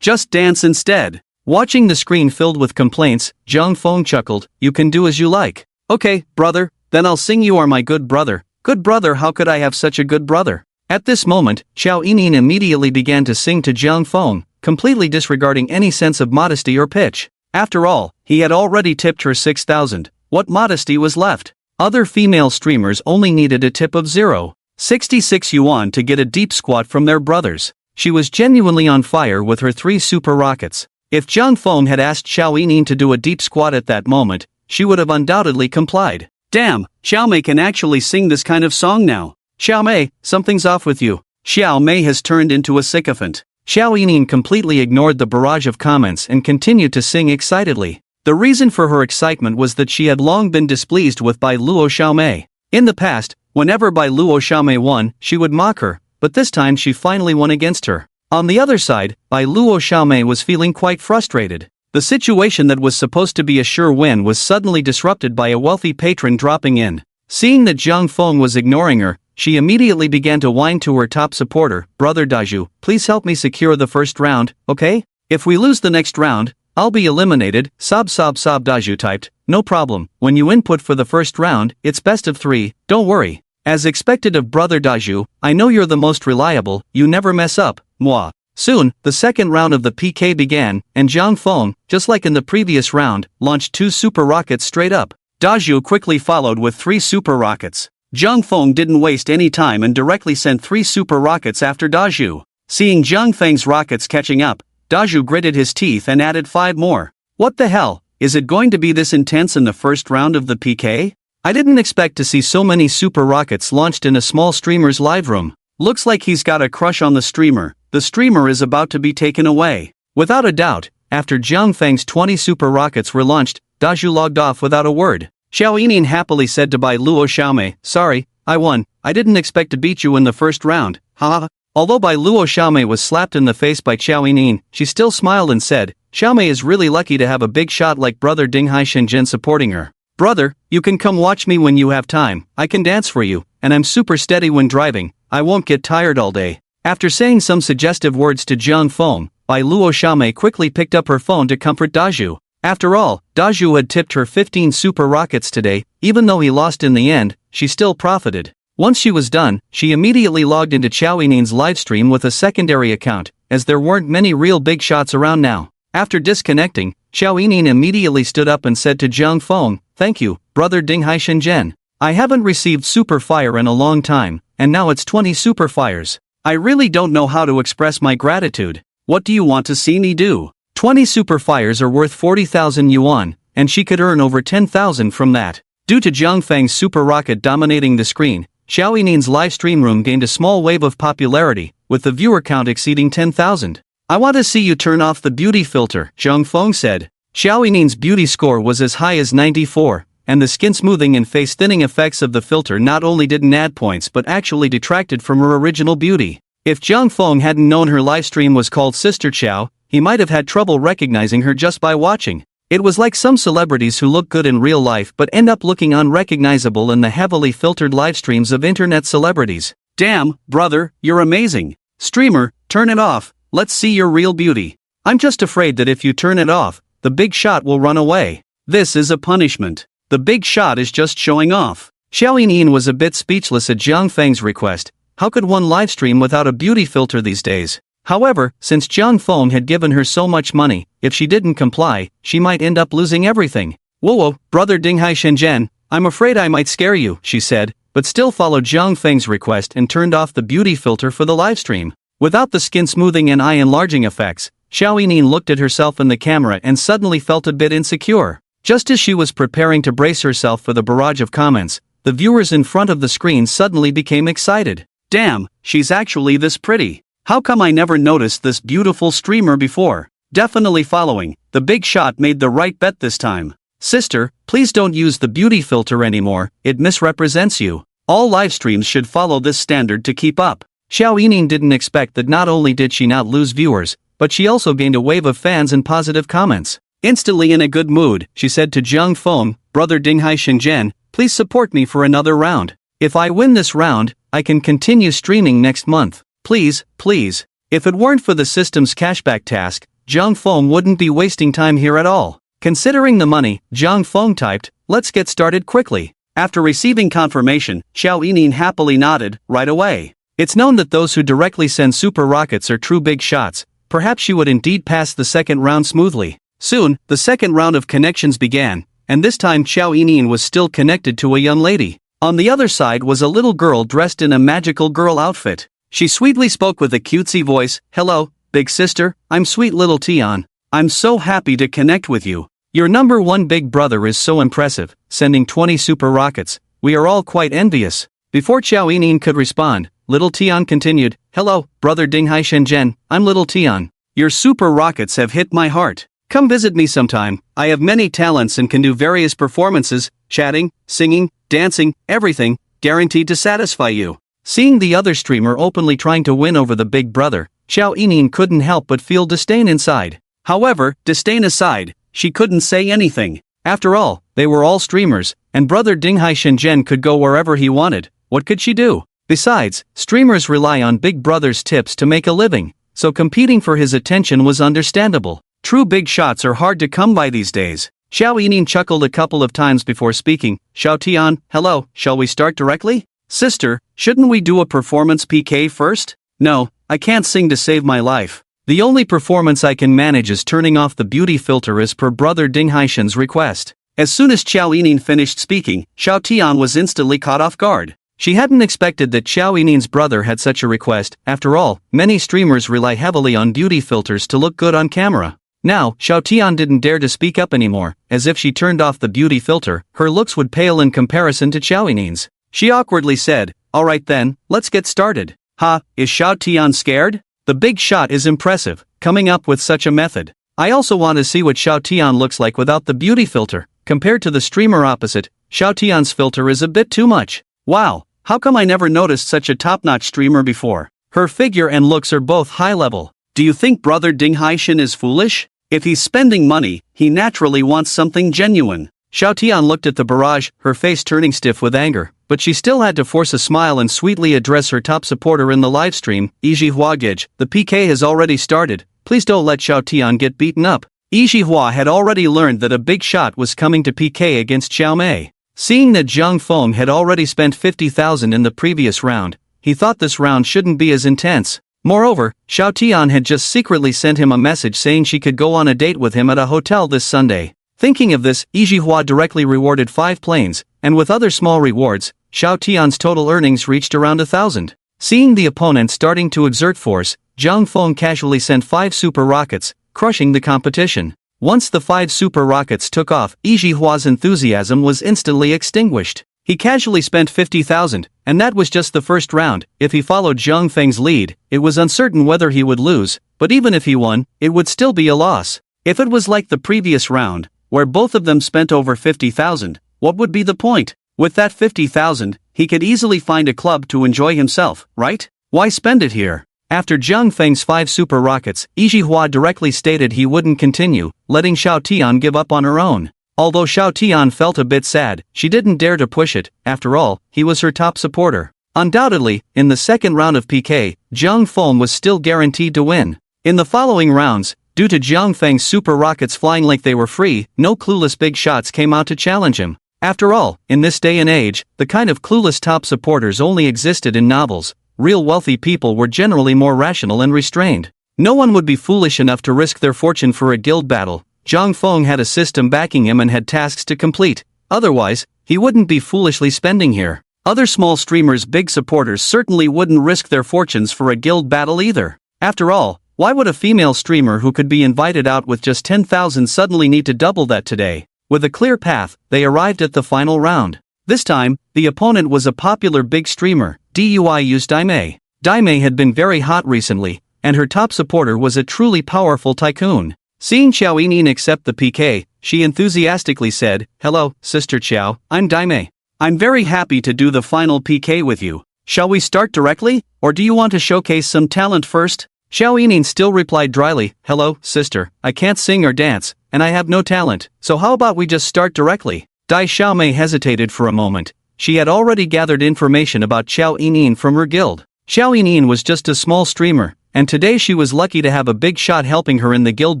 Just dance instead." Watching the screen filled with complaints, Zhang Feng chuckled, "You can do as you like. Okay, brother, then I'll sing You Are My Good Brother." Good brother, how could I have such a good brother? At this moment, Xiao Yining immediately began to sing to Zhang Feng, completely disregarding any sense of modesty or pitch. After all, he had already tipped her 6,000, what modesty was left? Other female streamers only needed a tip of 0.66 yuan to get a deep squat from their brothers. She was genuinely on fire with her 3 super rockets. If Zhang Feng had asked Xiao Yining to do a deep squat at that moment, she would have undoubtedly complied. Damn, Xiao Mei can actually sing this kind of song now. Xiao Mei, something's off with you. Xiao Mei has turned into a sycophant. Xiao Yining completely ignored the barrage of comments and continued to sing excitedly. The reason for her excitement was that she had long been displeased with Bai Luo Xiaomei. In the past, whenever Bai Luo Xiaomei won, she would mock her, but this time she finally won against her. On the other side, Bai Luo Xiaomei was feeling quite frustrated. The situation that was supposed to be a sure win was suddenly disrupted by a wealthy patron dropping in. Seeing that Zhang Feng was ignoring her, she immediately began to whine to her top supporter, "Brother Daju, please help me secure the first round, okay? If we lose the next round, I'll be eliminated." Sob. Daju typed, "No problem, when you input for the first round, it's best of 3, don't worry. As expected of Brother Daju, I know you're the most reliable, you never mess up, moi." Soon, the second round of the PK began, and Zhang Feng, just like in the previous round, launched 2 super rockets straight up. Daju quickly followed with 3 super rockets. Zhang Feng didn't waste any time and directly sent 3 super rockets after Daju. Seeing Zhang Feng's rockets catching up, Daju gritted his teeth and added 5 more. What the hell, is it going to be this intense in the first round of the PK? I didn't expect to see so many super rockets launched in a small streamer's live room. Looks like he's got a crush on the streamer. The streamer is about to be taken away. Without a doubt, after Zhang Feng's 20 super rockets were launched, Daju logged off without a word. Xiao Yining happily said to Bai Luo Xiaomei, "Sorry, I won. I didn't expect to beat you in the first round, haha." Although Bai Luo Xiaomei was slapped in the face by Xiao Yining, she still smiled and said, "Xiaomei is really lucky to have a big shot like brother Dinghai Shenzhen supporting her. Brother, you can come watch me when you have time, I can dance for you, and I'm super steady when driving, I won't get tired all day." After saying some suggestive words to Zhang Feng, Bai Luo Xiaomei quickly picked up her phone to comfort Daju. After all, Daju had tipped her 15 super rockets today, even though he lost in the end, she still profited. Once she was done, she immediately logged into Xiao Yining's livestream with a secondary account, as there weren't many real big shots around now. After disconnecting, Xiao Yining immediately stood up and said to Zhang Feng, "Thank you, brother Dinghai Shenzhen. I haven't received super fire in a long time, and now it's 20 super fires. I really don't know how to express my gratitude. What do you want to see me do?" 20 super fires are worth 40,000 yuan, and she could earn over 10,000 from that. Due to Zhang Feng's super rocket dominating the screen, Xiao Yining's live stream room gained a small wave of popularity, with the viewer count exceeding 10,000. "I want to see you turn off the beauty filter," Zhang Feng said. Xiao Yining's beauty score was as high as 94, and the skin smoothing and face thinning effects of the filter not only didn't add points but actually detracted from her original beauty. If Zhang Feng hadn't known her livestream was called Sister Xiao, he might have had trouble recognizing her just by watching. It was like some celebrities who look good in real life but end up looking unrecognizable in the heavily filtered livestreams of internet celebrities. "Damn, brother, you're amazing. Streamer, turn it off. let's see your real beauty. I'm just afraid that if you turn it off, the big shot will run away. This is a punishment. The big shot is just showing off. Xiao Yinyin was a bit speechless at Jiang Feng's request. How could one livestream without a beauty filter these days? However, since Jiang Feng had given her so much money, if she didn't comply, she might end up losing everything. Whoa, brother Dinghai Shenzhen, I'm afraid I might scare you, she said, but still followed Jiang Feng's request and turned off the beauty filter for the livestream. Without the skin smoothing and eye enlarging effects, Xiao Yinyin looked at herself in the camera and suddenly felt a bit insecure. Just as she was preparing to brace herself for the barrage of comments, the viewers in front of the screen suddenly became excited. Damn, she's actually this pretty. How come I never noticed this beautiful streamer before? Definitely following. The big shot made the right bet this time. Sister, please don't use the beauty filter anymore, it misrepresents you. All live streams should follow this standard to keep up. Xiao Yinyin didn't expect that not only did she not lose viewers, but she also gained a wave of fans and positive comments. Instantly in a good mood, she said to Jiang Feng, brother Dinghai Shenzhen, please support me for another round. If I win this round, I can continue streaming next month. Please, please. If it weren't for the system's cashback task, Jiang Feng wouldn't be wasting time here at all. Considering the money, Jiang Feng typed, let's get started quickly. After receiving confirmation, Xiao Yinyin happily nodded, right away. It's known that those who directly send super rockets are true big shots. Perhaps she would indeed pass the second round smoothly. Soon, the second round of connections began, and this time Xiao Yinyin was still connected to a young lady. On the other side was a little girl dressed in a magical girl outfit. She sweetly spoke with a cutesy voice, hello, big sister, I'm sweet little Tian. I'm so happy to connect with you. Your number one big brother is so impressive, sending 20 super rockets. We are all quite envious. Before Xiao Yinyin could respond, little Tian continued, hello, brother Dinghai Shenzhen, I'm little Tian. Your super rockets have hit my heart. Come visit me sometime. I have many talents and can do various performances, chatting, singing, dancing, everything, guaranteed to satisfy you. Seeing the other streamer openly trying to win over the big brother, Xiao Yinyin couldn't help but feel disdain inside. However, disdain aside, she couldn't say anything. After all, they were all streamers, and brother Dinghai Shenzhen could go wherever he wanted. What could she do? Besides, streamers rely on big brother's tips to make a living, so competing for his attention was understandable. True big shots are hard to come by these days. Xiao Yinyin chuckled a couple of times before speaking. Xiao Tian, hello, shall we start directly? Sister, shouldn't we do a performance PK first? No, I can't sing to save my life. The only performance I can manage is turning off the beauty filter as per brother Dinghaishan's request. As soon as Xiao Yinyin finished speaking, Xiao Tian was instantly caught off guard. She hadn't expected that Xiao Yinin's brother had such a request. After all, many streamers rely heavily on beauty filters to look good on camera. Now, Xiao Tian didn't dare to speak up anymore, as if she turned off the beauty filter, her looks would pale in comparison to Xiao Yinin's. She awkwardly said, alright then, let's get started. Ha, is Xiao Tian scared? The big shot is impressive, coming up with such a method. I also want to see what Xiao Tian looks like without the beauty filter. Compared to the streamer opposite, Xiao Tian's filter is a bit too much. Wow, how come I never noticed such a top-notch streamer before? Her figure and looks are both high-level. Do you think brother Dinghaishan is foolish? If he's spending money, he naturally wants something genuine. Xiao Tian looked at the barrage, her face turning stiff with anger, but she still had to force a smile and sweetly address her top supporter in the livestream, Yiji Huagij. The PK has already started, please don't let Xiao Tian get beaten up. Yiji Hua had already learned that a big shot was coming to PK against Xiao Mei. Seeing that Jiang Feng had already spent 50,000 in the previous round, he thought this round shouldn't be as intense. Moreover, Xiao Tian had just secretly sent him a message saying she could go on a date with him at a hotel this Sunday. Thinking of this, Yiji Hua directly rewarded 5 planes, and with other small rewards, Xiao Tian's total earnings reached around 1,000. Seeing the opponent starting to exert force, Jiang Feng casually sent 5 super rockets, crushing the competition. Once the 5 super rockets took off, Yiji Hua's enthusiasm was instantly extinguished. He casually spent 50,000, and that was just the first round. If he followed Zhang Feng's lead, it was uncertain whether he would lose, but even if he won, it would still be a loss. If it was like the previous round, where both of them spent over 50,000, what would be the point? With that 50,000, he could easily find a club to enjoy himself, right? Why spend it here? After Zhang Feng's 5 super rockets, Yiji Hua directly stated he wouldn't continue, letting Xiao Tian give up on her own. Although Xiao Tian felt a bit sad, she didn't dare to push it. After all, he was her top supporter. Undoubtedly, in the second round of PK, Jiang Feng was still guaranteed to win. In the following rounds, due to Jiang Feng's super rockets flying like they were free, no clueless big shots came out to challenge him. After all, in this day and age, the kind of clueless top supporters only existed in novels. Real wealthy people were generally more rational and restrained. No one would be foolish enough to risk their fortune for a guild battle. Jiang Feng had a system backing him and had tasks to complete. Otherwise, he wouldn't be foolishly spending here. Other small streamers' big supporters certainly wouldn't risk their fortunes for a guild battle either. After all, why would a female streamer who could be invited out with just 10,000 suddenly need to double that today? With a clear path, they arrived at the final round. This time, the opponent was a popular big streamer, DUIU's Daimei. Daimei had been very hot recently, and her top supporter was a truly powerful tycoon. Seeing Xiao Yining accept the PK, she enthusiastically said, "Hello, Sister Xiao, I'm Daimei. I'm very happy to do the final PK with you. Shall we start directly, or do you want to showcase some talent first?" Xiao Yining still replied dryly, "Hello, sister, I can't sing or dance, and I have no talent, so how about we just start directly?" Dai Xiaomei hesitated for a moment. She had already gathered information about Xiao Yining from her guild. Xiao Yining was just a small streamer, and today she was lucky to have a big shot helping her in the guild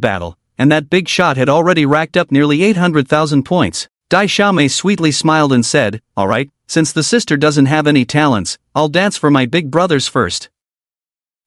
battle, and that big shot had already racked up nearly 800,000 points. Dai Xiaomei sweetly smiled and said, "Alright, since the sister doesn't have any talents, I'll dance for my big brothers first.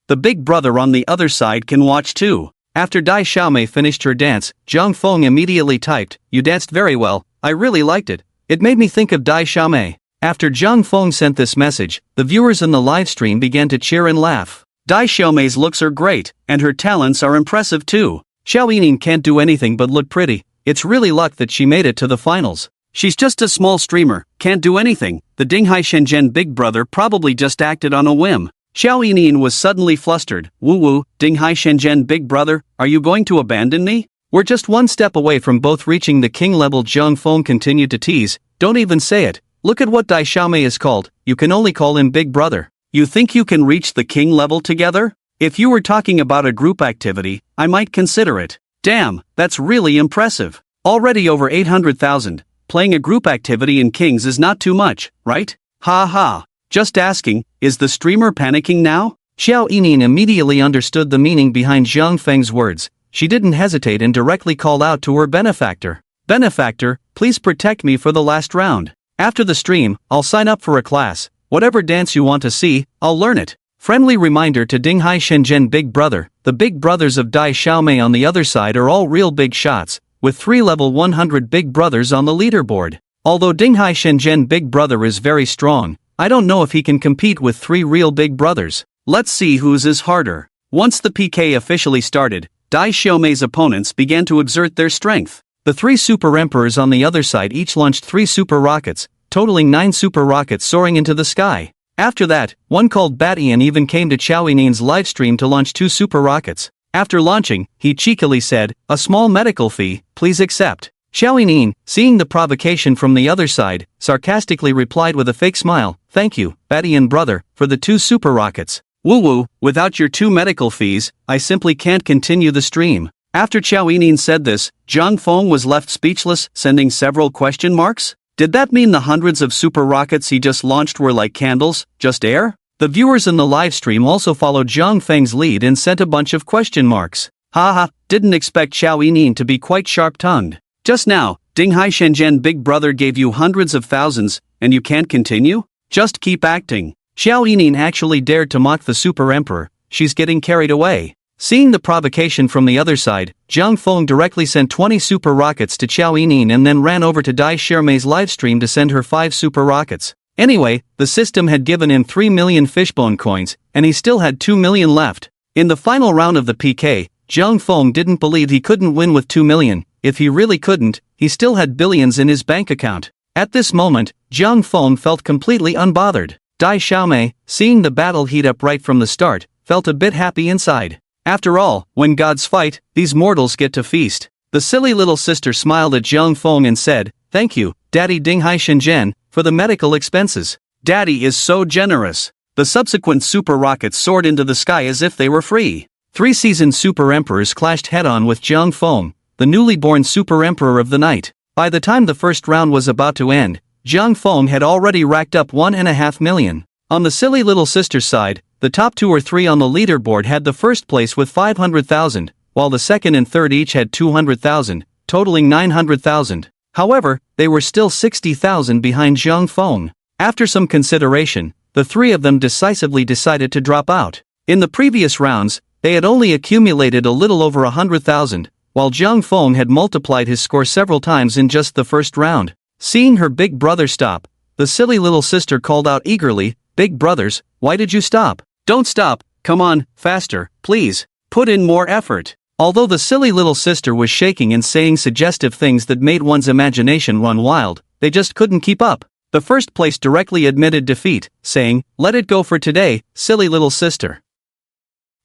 The big brother on the other side can watch too." After Dai Xiaomei finished her dance, Jiang Feng immediately typed, "You danced very well, I really liked it. It made me think of Dai Xiaomei." After Jiang Feng sent this message, the viewers in the live stream began to cheer and laugh. Dai Xiaomei's looks are great, and her talents are impressive too. Xiao Yining can't do anything but look pretty. It's really luck that she made it to the finals. She's just a small streamer, can't do anything. The Dinghai Shenzhen big brother probably just acted on a whim. Xiao Yining was suddenly flustered. "Woo-woo, Dinghai Shenzhen big brother, are you going to abandon me? We're just one step away from both reaching the king level." Jiang Feng continued to tease. "Don't even say it. Look at what Dai Xiaomei is called. You can only call him big brother. You think you can reach the king level together? If you were talking about a group activity, I might consider it." Damn, that's really impressive. Already over 800,000. Playing a group activity in Kings is not too much, right? Ha ha. Just asking, is the streamer panicking now? Xiao Yining immediately understood the meaning behind Jiang Feng's words. She didn't hesitate and directly called out to her benefactor. "Benefactor, please protect me for the last round. After the stream, I'll sign up for a class. Whatever dance you want to see, I'll learn it." Friendly reminder to Dinghai Shenzhen big brother, the big brothers of Dai Xiaomei on the other side are all real big shots, with 3 level 100 big brothers on the leaderboard. Although Dinghai Shenzhen big brother is very strong, I don't know if he can compete with 3 real big brothers. Let's see whose is harder. Once the PK officially started, Dai Xiaomei's opponents began to exert their strength. The 3 super emperors on the other side each launched 3 super rockets, totaling 9 super rockets soaring into the sky. After that, one called Batian even came to Xiao Yining's livestream to launch 2 super rockets. After launching, he cheekily said, "A small medical fee, please accept." Xiao Yining, seeing the provocation from the other side, sarcastically replied with a fake smile, "Thank you, Batian brother, for the 2 super rockets. Woo-woo, without your 2 medical fees, I simply can't continue the stream." After Xiao Yining said this, Jiang Feng was left speechless, sending several question marks. Did that mean the hundreds of super rockets he just launched were like candles, just air? The viewers in the live stream also followed Jiang Feng's lead and sent a bunch of question marks. Haha, didn't expect Xiao Yining to be quite sharp-tongued. Just now, Dinghai Shenzhen big brother gave you hundreds of thousands, and you can't continue? Just keep acting. Xiao Yining actually dared to mock the super emperor. She's getting carried away. Seeing the provocation from the other side, Jiang Feng directly sent 20 super rockets to Xiao Yining and then ran over to Dai Xiaomei's livestream to send her 5 super rockets. Anyway, the system had given him 3 million fishbone coins, and he still had 2 million left. In the final round of the PK, Jiang Feng didn't believe he couldn't win with 2 million. If he really couldn't, he still had billions in his bank account. At this moment, Jiang Feng felt completely unbothered. Dai Xiaomei, seeing the battle heat up right from the start, felt a bit happy inside. After all, when gods fight, these mortals get to feast. The silly little sister smiled at Jiang Feng and said, "Thank you, Daddy Dinghai Shenzhen, for the medical expenses. Daddy is so generous." The subsequent super rockets soared into the sky as if they were free. 3 seasoned super emperors clashed head-on with Jiang Feng, the newly born super emperor of the night. By the time the first round was about to end, Jiang Feng had already racked up 1.5 million. On the silly little sister's side, the top 2 or 3 on the leaderboard had the first place with 500,000, while the second and third each had 200,000, totaling 900,000. However, they were still 60,000 behind Zhang Feng. After some consideration, the 3 of them decisively decided to drop out. In the previous rounds, they had only accumulated a little over 100,000, while Zhang Feng had multiplied his score several times in just the first round. Seeing her big brother stop, the silly little sister called out eagerly, "Big brothers, why did you stop? Don't stop, come on, faster, please, put in more effort." Although the silly little sister was shaking and saying suggestive things that made one's imagination run wild, they just couldn't keep up. The first place directly admitted defeat, saying, "Let it go for today, silly little sister.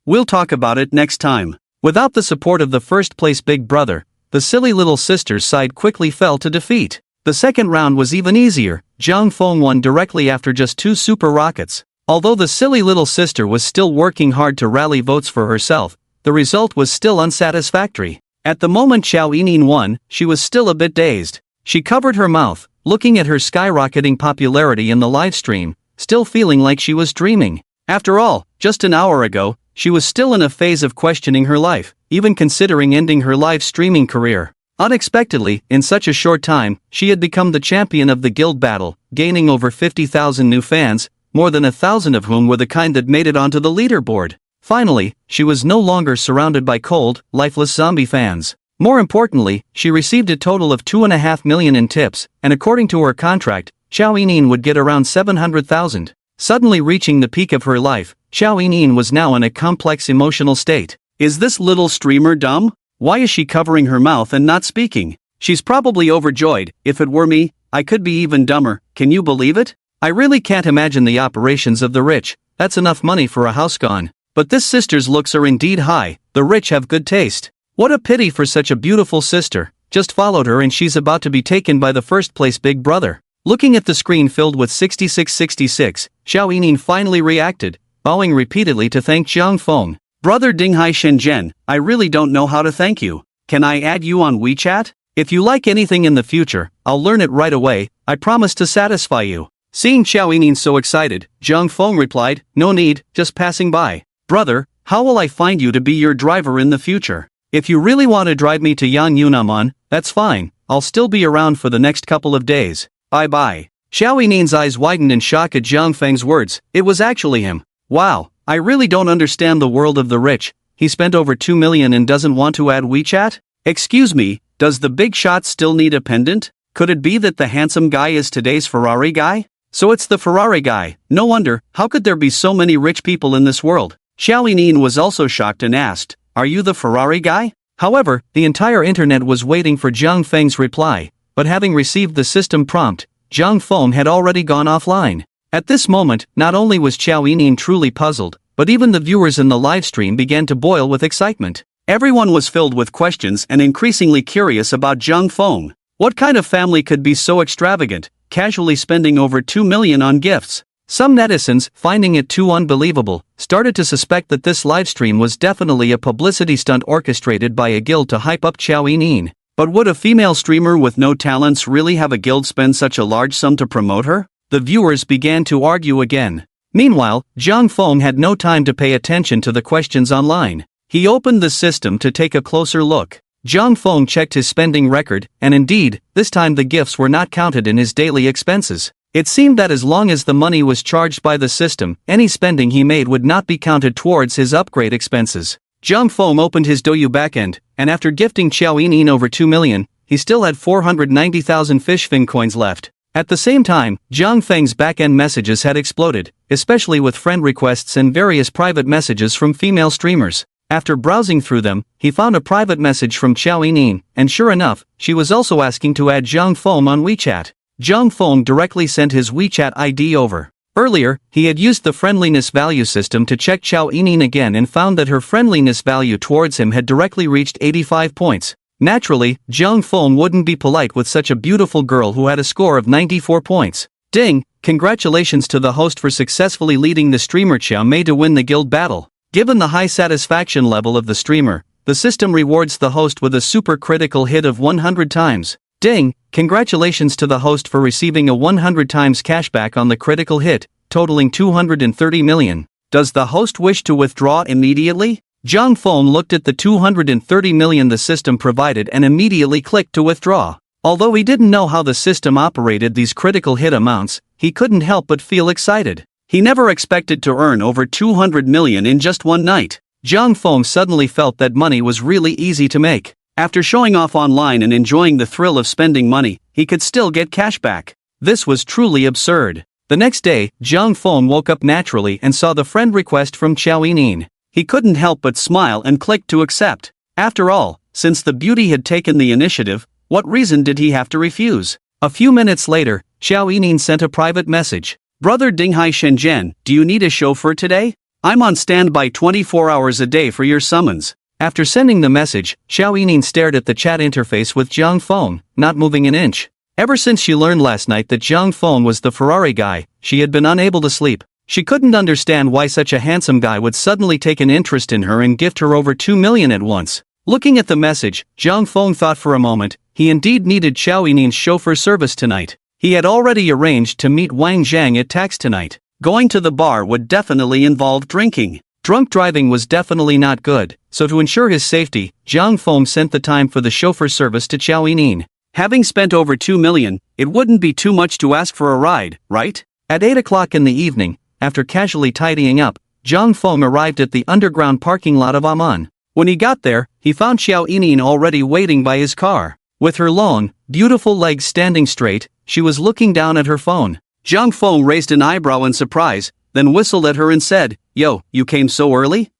We'll talk about it next time." Without the support of the first place big brother, the silly little sister's side quickly fell to defeat. The second round was even easier. Zhang Feng won directly after just 2 super rockets. Although the silly little sister was still working hard to rally votes for herself, the result was still unsatisfactory. At the moment Xiao Yining won, she was still a bit dazed. She covered her mouth, looking at her skyrocketing popularity in the livestream, still feeling like she was dreaming. After all, just an hour ago, she was still in a phase of questioning her life, even considering ending her live streaming career. Unexpectedly, in such a short time, she had become the champion of the guild battle, gaining over 50,000 new fans, more than 1,000 of whom were the kind that made it onto the leaderboard. Finally, she was no longer surrounded by cold, lifeless zombie fans. More importantly, she received a total of 2.5 million in tips, and according to her contract, Xiao Yining would get around 700,000. Suddenly reaching the peak of her life, Xiao Yining was now in a complex emotional state. Is this little streamer dumb? Why is she covering her mouth and not speaking? She's probably overjoyed. If it were me, I could be even dumber. Can you believe it? I really can't imagine the operations of the rich. That's enough money for a house gone. But this sister's looks are indeed high. The rich have good taste. What a pity for such a beautiful sister. Just followed her and she's about to be taken by the first place big brother. Looking at the screen filled with 6666, Xiao Yining finally reacted, bowing repeatedly to thank Zhang Feng. Brother Dinghai Shenzhen, I really don't know how to thank you. Can I add you on WeChat? If you like anything in the future, I'll learn it right away. I promise to satisfy you. Seeing Xiao Yining so excited, Zhang Feng replied, "No need, just passing by." Brother, how will I find you to be your driver in the future? If you really want to drive me to Yan Yunaman, that's fine. I'll still be around for the next couple of days. Bye bye. Xiao Yining's eyes widened in shock at Zhang Feng's words. It was actually him. Wow, I really don't understand the world of the rich. He spent over 2 million and doesn't want to add WeChat? Excuse me, does the big shot still need a pendant? Could it be that the handsome guy is today's Ferrari guy? So it's the Ferrari guy. No wonder, how could there be so many rich people in this world? Xiao Yining was also shocked and asked, "Are you the Ferrari guy?" However, the entire internet was waiting for Zhang Feng's reply, but having received the system prompt, Zhang Feng had already gone offline. At this moment, not only was Xiao Yining truly puzzled, but even the viewers in the livestream began to boil with excitement. Everyone was filled with questions and increasingly curious about Zhang Feng. What kind of family could be so extravagant, casually spending over 2 million on gifts? Some netizens, finding it too unbelievable, started to suspect that this livestream was definitely a publicity stunt orchestrated by a guild to hype up Xiao Yining. But would a female streamer with no talents really have a guild spend such a large sum to promote her? The viewers began to argue again. Meanwhile, Zhang Feng had no time to pay attention to the questions online. He opened the system to take a closer look. Zhang Feng checked his spending record, and indeed, this time the gifts were not counted in his daily expenses. It seemed that as long as the money was charged by the system, any spending he made would not be counted towards his upgrade expenses. Zhang Feng opened his Douyu backend, and after gifting Xiao Yining over 2 million, he still had 490,000 fish fin coins left. At the same time, Zhang Feng's backend messages had exploded, especially with friend requests and various private messages from female streamers. After browsing through them, he found a private message from Xiao Yining, and sure enough, she was also asking to add Zhang Feng on WeChat. Zhang Feng directly sent his WeChat ID over. Earlier, he had used the friendliness value system to check Xiao Yining again and found that her friendliness value towards him had directly reached 85 points. Naturally, Zhang Feng wouldn't be polite with such a beautiful girl who had a score of 94 points. Ding! Congratulations to the host for successfully leading the streamer Xiao Mei to win the guild battle. Given the high satisfaction level of the streamer, the system rewards the host with a super critical hit of 100 times. Ding! Congratulations to the host for receiving a 100 times cashback on the critical hit, totaling 230 million. Does the host wish to withdraw immediately? Zhang Feng looked at the 230 million the system provided and immediately clicked to withdraw. Although he didn't know how the system operated these critical hit amounts, he couldn't help but feel excited. He never expected to earn over 200 million in just one night. Zhang Feng suddenly felt that money was really easy to make. After showing off online and enjoying the thrill of spending money, he could still get cash back. This was truly absurd. The next day, Zhang Feng woke up naturally and saw the friend request from Xiao Yinin. He couldn't help but smile and click to accept. After all, since the beauty had taken the initiative, what reason did he have to refuse? A few minutes later, Xiao Yinin sent a private message. Brother Dinghai Shenzhen, do you need a chauffeur today? I'm on standby 24 hours a day for your summons. After sending the message, Xiao Yinin stared at the chat interface with Zhang Feng, not moving an inch. Ever since she learned last night that Zhang Feng was the Ferrari guy, she had been unable to sleep. She couldn't understand why such a handsome guy would suddenly take an interest in her and gift her over 2 million at once. Looking at the message, Zhang Feng thought for a moment. He indeed needed Xiao Yinin's chauffeur service tonight. He had already arranged to meet Wang Zhang at tax tonight. Going to the bar would definitely involve drinking. Drunk driving was definitely not good, so to ensure his safety, Zhang Feng sent the time for the chauffeur service to Xiao Yinin. Having spent over 2 million, it wouldn't be too much to ask for a ride, right? At 8 o'clock in the evening, after casually tidying up, Zhang Feng arrived at the underground parking lot of Aman. When he got there, he found Xiao Yinin already waiting by his car. With her long, beautiful legs standing straight, she was looking down at her phone. Zhang Feng raised an eyebrow in surprise, then whistled at her and said, "Yo, you came so early?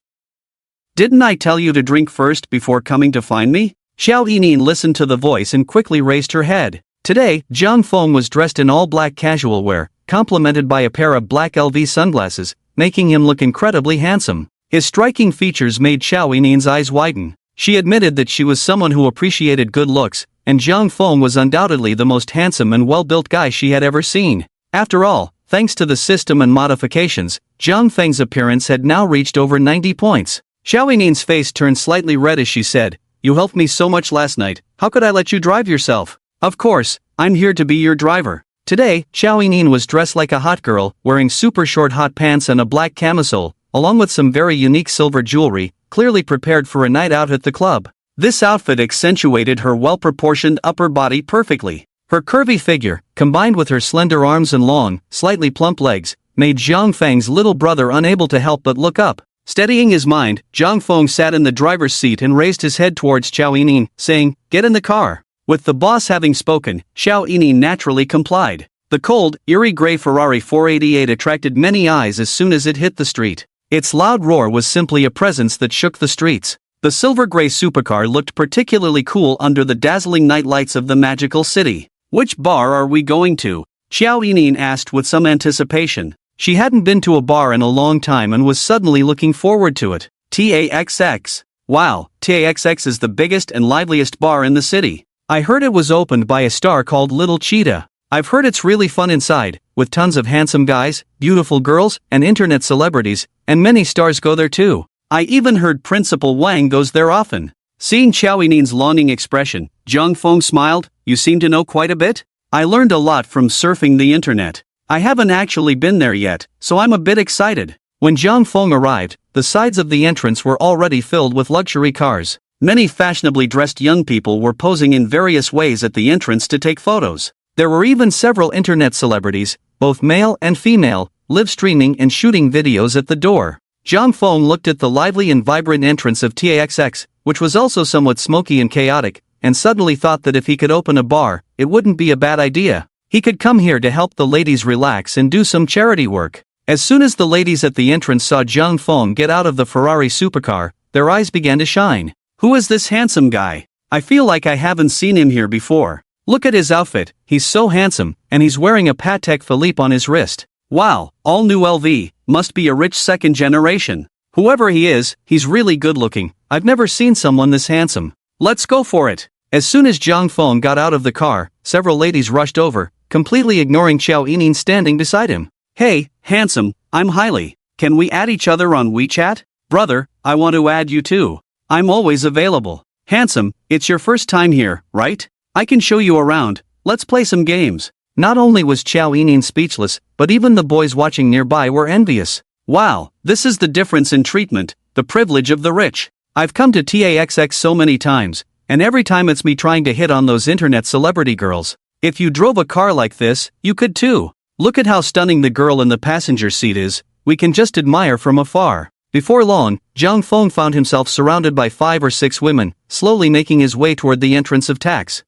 Didn't I tell you to drink first before coming to find me?" Xiao Yinin listened to the voice and quickly raised her head. Today, Zhang Feng was dressed in all black casual wear, complemented by a pair of black LV sunglasses, making him look incredibly handsome. His striking features made Xiao Yinin's eyes widen. She admitted that she was someone who appreciated good looks, and Zhang Feng was undoubtedly the most handsome and well-built guy she had ever seen. After all, thanks to the system and modifications, Zhang Feng's appearance had now reached over 90 points. Xiao Yinin's face turned slightly red as she said, "You helped me so much last night, how could I let you drive yourself?" "Of course, I'm here to be your driver." Today, Xiao Yinin was dressed like a hot girl, wearing super short hot pants and a black camisole, along with some very unique silver jewelry, clearly prepared for a night out at the club. This outfit accentuated her well-proportioned upper body perfectly. Her curvy figure, combined with her slender arms and long, slightly plump legs, made Zhang Feng's little brother unable to help but look up. Steadying his mind, Zhang Feng sat in the driver's seat and raised his head towards Xiao Yinin, saying, "Get in the car." With the boss having spoken, Xiao Yinin naturally complied. The cold, eerie gray Ferrari 488 attracted many eyes as soon as it hit the street. Its loud roar was simply a presence that shook the streets. The silver gray supercar looked particularly cool under the dazzling night lights of the magical city. "Which bar are we going to?" Xiao Yinin asked with some anticipation. She hadn't been to a bar in a long time and was suddenly looking forward to it. TAXX. Wow, TAXX is the biggest and liveliest bar in the city. I heard it was opened by a star called Little Cheetah. I've heard it's really fun inside, with tons of handsome guys, beautiful girls, and internet celebrities, and many stars go there too. I even heard Principal Wang goes there often. Seeing Xiao Yinin's longing expression, Zhang Feng smiled. "You seem to know quite a bit? I learned a lot from surfing the internet. I haven't actually been there yet, so I'm a bit excited." When Zhang Feng arrived, the sides of the entrance were already filled with luxury cars. Many fashionably dressed young people were posing in various ways at the entrance to take photos. There were even several internet celebrities, both male and female, live streaming and shooting videos at the door. Zhang Feng looked at the lively and vibrant entrance of TAXX, which was also somewhat smoky and chaotic, and suddenly thought that if he could open a bar, it wouldn't be a bad idea. He could come here to help the ladies relax and do some charity work. As soon as the ladies at the entrance saw Zhang Feng get out of the Ferrari supercar, their eyes began to shine. "Who is this handsome guy? I feel like I haven't seen him here before. Look at his outfit, he's so handsome, and he's wearing a Patek Philippe on his wrist. Wow, all new LV, must be a rich second generation. Whoever he is, he's really good looking. I've never seen someone this handsome. Let's go for it." As soon as Zhang Feng got out of the car, several ladies rushed over, completely ignoring Xiao Yinin standing beside him. "Hey, handsome, I'm Hailey. Can we add each other on WeChat? Brother, I want to add you too. I'm always available. Handsome, it's your first time here, right? I can show you around, let's play some games." Not only was Xiao Yinin speechless, but even the boys watching nearby were envious. Wow, this is the difference in treatment, the privilege of the rich. I've come to TAXX so many times, and every time it's me trying to hit on those internet celebrity girls. If you drove a car like this, you could too. Look at how stunning the girl in the passenger seat is, we can just admire from afar. Before long, Zhang Feng found himself surrounded by 5 or 6 women, slowly making his way toward the entrance of tax.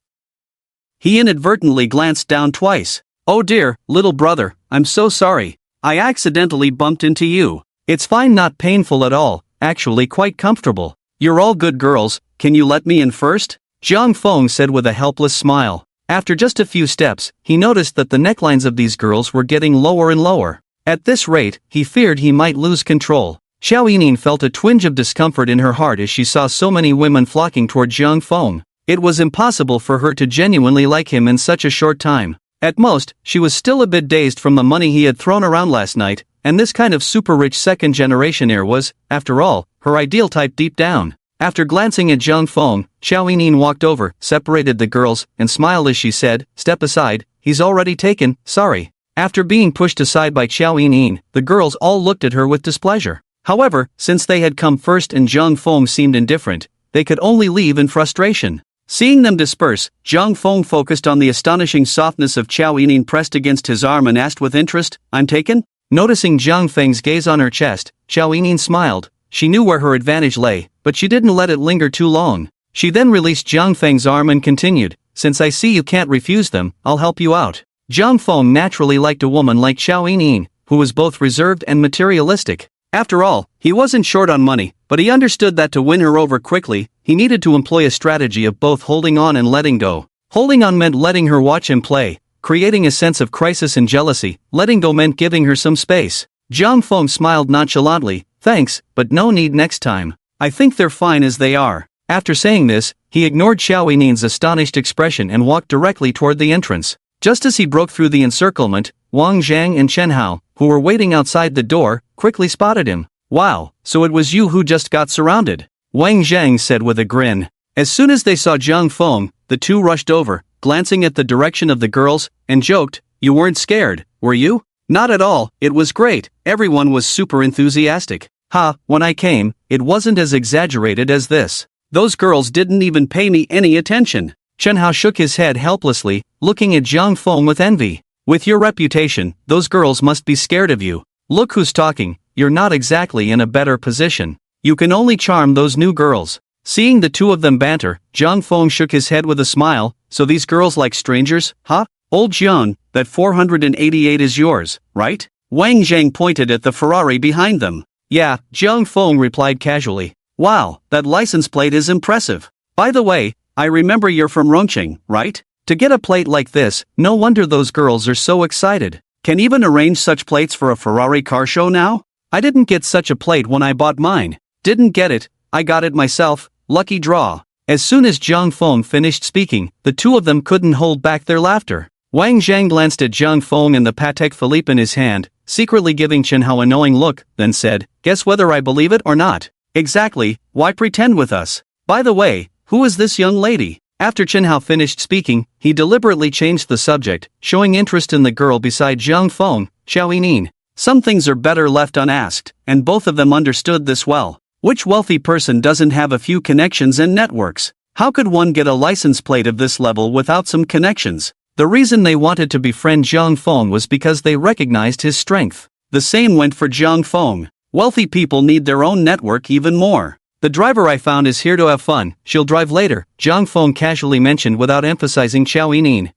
He inadvertently glanced down twice. Oh dear, little brother, I'm so sorry. I accidentally bumped into you. It's fine, not painful at all, actually quite comfortable. You're all good girls, can you let me in first? Zhang Feng said with a helpless smile. After just a few steps, he noticed that the necklines of these girls were getting lower and lower. At this rate, he feared he might lose control. Xiao Yining felt a twinge of discomfort in her heart as she saw so many women flocking toward Zhang Feng. It was impossible for her to genuinely like him in such a short time. At most, she was still a bit dazed from the money he had thrown around last night, and this kind of super-rich second-generation heir was, after all, her ideal type deep down. After glancing at Zhang Feng, Xiao Yining walked over, separated the girls, and smiled as she said, "Step aside, he's already taken, sorry." After being pushed aside by Xiao Yining, the girls all looked at her with displeasure. However, since they had come first and Zhang Feng seemed indifferent, they could only leave in frustration. Seeing them disperse, Zhang Feng focused on the astonishing softness of Xiao Yining pressed against his arm and asked with interest, "I'm taken?" Noticing Zhang Feng's gaze on her chest, Xiao Yining smiled. She knew where her advantage lay, but she didn't let it linger too long. She then released Zhang Feng's arm and continued, "Since I see you can't refuse them, I'll help you out." Zhang Feng naturally liked a woman like Xiao Yining, who was both reserved and materialistic. After all, he wasn't short on money, but he understood that to win her over quickly, he needed to employ a strategy of both holding on and letting go. Holding on meant letting her watch him play, creating a sense of crisis and jealousy. Letting go meant giving her some space. Zhang Feng smiled nonchalantly, "Thanks, but no need next time. I think they're fine as they are." After saying this, he ignored Xiao Yining's astonished expression and walked directly toward the entrance. Just as he broke through the encirclement, Wang Zhang and Chen Hao, who were waiting outside the door, quickly spotted him. "Wow, so it was you who just got surrounded," Wang Zhang said with a grin. As soon as they saw Zhang Feng, the two rushed over, glancing at the direction of the girls, and joked, "You weren't scared, were you?" "Not at all, it was great, everyone was super enthusiastic." "Ha, when I came, it wasn't as exaggerated as this. Those girls didn't even pay me any attention." Chen Hao shook his head helplessly, looking at Zhang Feng with envy. "With your reputation, those girls must be scared of you. Look who's talking, you're not exactly in a better position. You can only charm those new girls." Seeing the two of them banter, Zhang Feng shook his head with a smile. "So these girls like strangers, huh? Old Jian, that 488 is yours, right?" Wang Zhang pointed at the Ferrari behind them. "Yeah," Zhang Feng replied casually. "Wow, that license plate is impressive. By the way, I remember you're from Rongqing, right? To get a plate like this, no wonder those girls are so excited. Can even arrange such plates for a Ferrari car show now? I didn't get such a plate when I bought mine." "Didn't get it, I got it myself, lucky draw." As soon as Zhang Feng finished speaking, the two of them couldn't hold back their laughter. Wang Zhang glanced at Zhang Feng and the Patek Philippe in his hand, secretly giving Chen Hao a knowing look, then said, "Guess whether I believe it or not." "Exactly, why pretend with us? By the way, who is this young lady?" After Chen Hao finished speaking, he deliberately changed the subject, showing interest in the girl beside Zhang Feng, Xiao Yining. Some things are better left unasked, and both of them understood this well. Which wealthy person doesn't have a few connections and networks? How could one get a license plate of this level without some connections? The reason they wanted to befriend Zhang Feng was because they recognized his strength. The same went for Zhang Feng. Wealthy people need their own network even more. "The driver I found is here to have fun, she'll drive later," Zhang Feng casually mentioned without emphasizing Xiao Yining.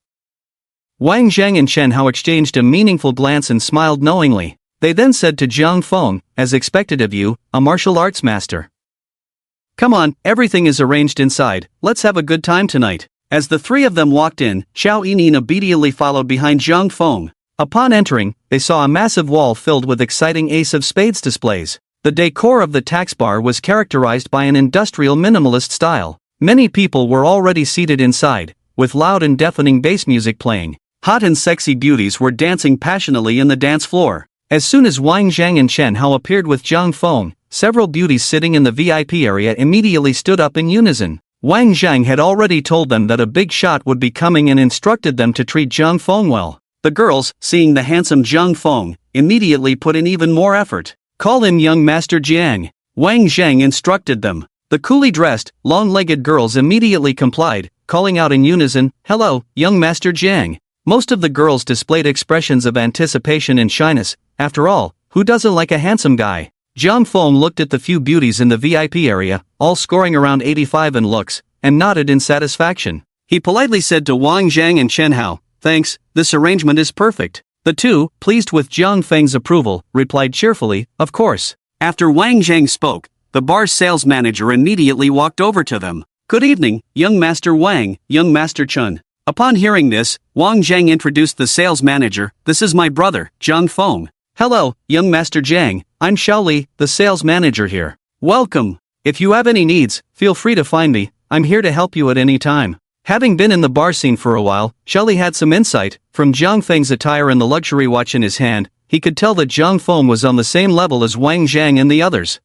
Wang Zhang and Chen Hao exchanged a meaningful glance and smiled knowingly. They then said to Zhang Feng, "As expected of you, a martial arts master. Come on, everything is arranged inside, let's have a good time tonight." As the three of them walked in, Xiao Yining obediently followed behind Zhang Feng. Upon entering, they saw a massive wall filled with exciting Ace of Spades displays. The decor of the tax bar was characterized by an industrial minimalist style. Many people were already seated inside, with loud and deafening bass music playing. Hot and sexy beauties were dancing passionately in the dance floor. As soon as Wang Zhang and Chen Hao appeared with Zhang Feng, several beauties sitting in the VIP area immediately stood up in unison. Wang Zhang had already told them that a big shot would be coming and instructed them to treat Zhang Feng well. The girls, seeing the handsome Zhang Feng, immediately put in even more effort. Call him young Master Jiang. Wang Zhang instructed them. The coolly dressed, long-legged girls immediately complied, calling out in unison, "Hello, young Master Jiang." Most of the girls displayed expressions of anticipation and shyness. After all, who doesn't like a handsome guy? Jiang Feng looked at the few beauties in the VIP area, all scoring around 85 in looks, and nodded in satisfaction. He politely said to Wang Zhang and Chen Hao, "Thanks, this arrangement is perfect." The two, pleased with Jiang Feng's approval, replied cheerfully, "Of course." After Wang Zhang spoke, the bar's sales manager immediately walked over to them. "Good evening, young Master Wang, young Master Chen." Upon hearing this, Wang Zhang introduced the sales manager, "This is my brother, Jiang Feng." "Hello, young Master Jiang, I'm Xiaoli, the sales manager here." "Welcome. If you have any needs, feel free to find me, I'm here to help you at any time." Having been in the bar scene for a while, Xiaoli had some insight. From Jiang Feng's attire and the luxury watch in his hand, he could tell that Jiang Feng was on the same level as Wang Zhang and the others.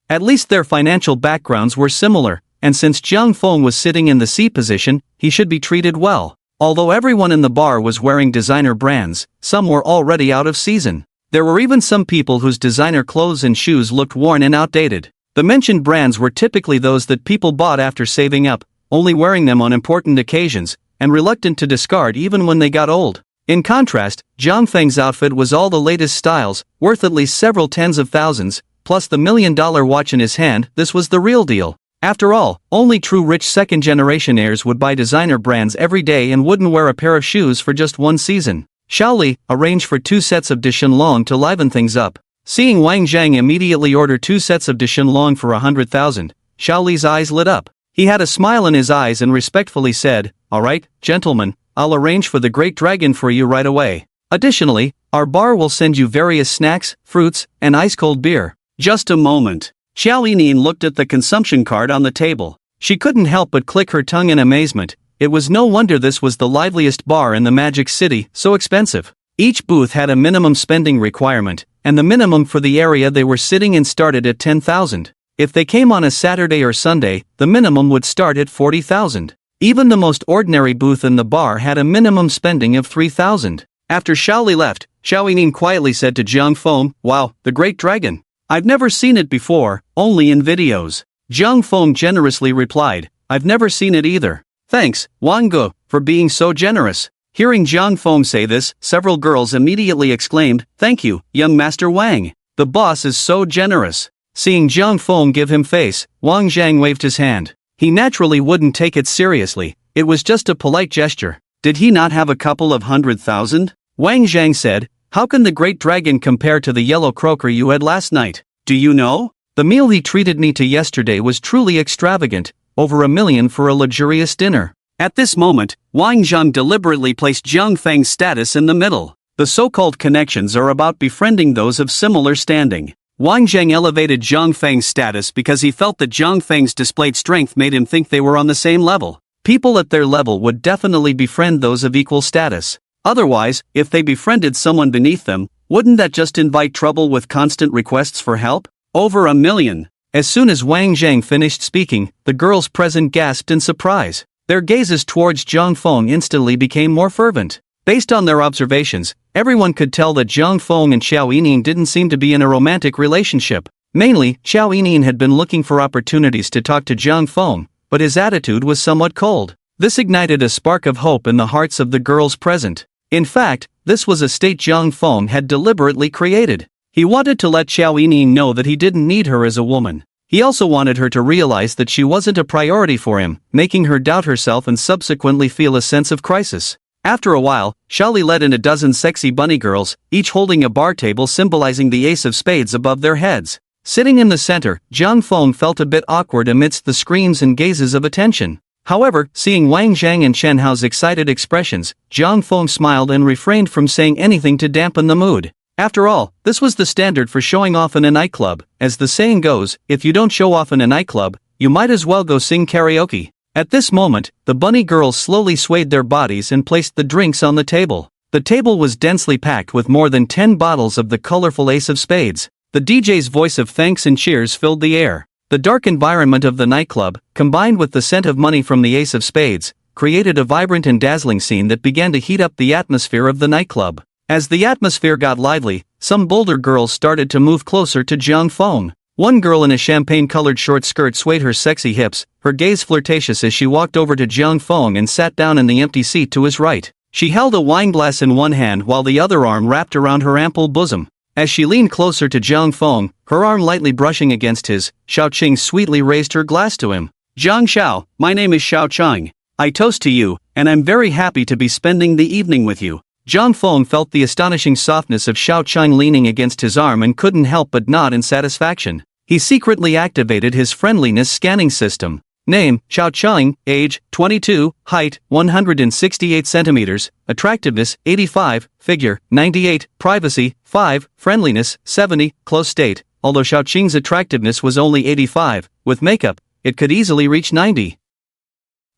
At least their financial backgrounds were similar, and since Jiang Feng was sitting in the C position, he should be treated well. Although everyone in the bar was wearing designer brands, some were already out of season. There were even some people whose designer clothes and shoes looked worn and outdated. The mentioned brands were typically those that people bought after saving up, only wearing them on important occasions, and reluctant to discard even when they got old. In contrast, Jiang Feng's outfit was all the latest styles, worth at least several tens of thousands, plus the $1 million watch in his hand. This was the real deal. After all, only true rich second-generation heirs would buy designer brands every day and wouldn't wear a pair of shoes for just one season. Xiaoli arranged for 2 sets of de Shenlong to liven things up. Seeing Wang Zhang immediately order 2 sets of de Shenlong for 100,000, Xiaoli's eyes lit up. He had a smile in his eyes and respectfully said, "All right, gentlemen, I'll arrange for the Great Dragon for you right away. Additionally, our bar will send you various snacks, fruits, and ice-cold beer." Just a moment. Xiao Yining looked at the consumption card on the table. She couldn't help but click her tongue in amazement. It was no wonder this was the liveliest bar in the Magic City, so expensive. Each booth had a minimum spending requirement, and the minimum for the area they were sitting in started at 10,000. If they came on a Saturday or Sunday, the minimum would start at 40,000. Even the most ordinary booth in the bar had a minimum spending of 3,000. After Xiaoli left, Xiao Yining quietly said to Jiang Feng, "Wow, the Great Dragon. I've never seen it before, only in videos." Jiang Feng generously replied, "I've never seen it either." "Thanks, Wang Ge, for being so generous." Hearing Jiang Feng say this, several girls immediately exclaimed, "Thank you, young Master Wang. The boss is so generous." Seeing Jiang Feng give him face, Wang Zhang waved his hand. He naturally wouldn't take it seriously, it was just a polite gesture. Did he not have a couple of 100,000? Wang Zhang said, "How can the Great Dragon compare to the yellow croaker you had last night? Do you know? The meal he treated me to yesterday was truly extravagant, over $1 million for a luxurious dinner." At this moment, Wang Zhang deliberately placed Jiang Feng's status in the middle. The so-called connections are about befriending those of similar standing. Wang Zhang elevated Jiang Feng's status because he felt that Jiang Feng's displayed strength made him think they were on the same level. People at their level would definitely befriend those of equal status. Otherwise, if they befriended someone beneath them, wouldn't that just invite trouble with constant requests for help? Over $1 million. As soon as Wang Zhang finished speaking, the girls present gasped in surprise. Their gazes towards Jiang Feng instantly became more fervent. Based on their observations, everyone could tell that Jiang Feng and Xiao Yining didn't seem to be in a romantic relationship. Mainly, Xiao Yining had been looking for opportunities to talk to Jiang Feng, but his attitude was somewhat cold. This ignited a spark of hope in the hearts of the girls present. In fact, this was a state Jiang Feng had deliberately created. He wanted to let Xiao Yining know that he didn't need her as a woman. He also wanted her to realize that she wasn't a priority for him, making her doubt herself and subsequently feel a sense of crisis. After a while, Xiaoli led in a dozen sexy bunny girls, each holding a bar table symbolizing the ace of spades above their heads. Sitting in the center, Jiang Feng felt a bit awkward amidst the screams and gazes of attention. However, seeing Wang Zhang and Chen Hao's excited expressions, Jiang Feng smiled and refrained from saying anything to dampen the mood. After all, this was the standard for showing off in a nightclub. As the saying goes, if you don't show off in a nightclub, you might as well go sing karaoke. At this moment, the bunny girls slowly swayed their bodies and placed the drinks on the table. The table was densely packed with more than 10 bottles of the colorful ace of spades. The DJ's voice of thanks and cheers filled the air. The dark environment of the nightclub, combined with the scent of money from the ace of spades, created a vibrant and dazzling scene that began to heat up the atmosphere of the nightclub. As the atmosphere got lively, some bolder girls started to move closer to Jiang Feng. One girl in a champagne-colored short skirt swayed her sexy hips, her gaze flirtatious as she walked over to Jiang Feng and sat down in the empty seat to his right. She held a wine glass in one hand while the other arm wrapped around her ample bosom. As she leaned closer to Jiang Feng, her arm lightly brushing against his, Xiao Qing sweetly raised her glass to him. Jiang Xiao, my name is Xiao Qing. I toast to you, and I'm very happy to be spending the evening with you. Jiang Feng felt the astonishing softness of Xiao Qing leaning against his arm and couldn't help but nod in satisfaction. He secretly activated his friendliness scanning system. Name, Xiao Qing, age, 22, height, 168 centimeters, attractiveness, 85, figure, 98, privacy, 5, friendliness, 70, close state. Although Xiao Qing's attractiveness was only 85, with makeup, it could easily reach 90.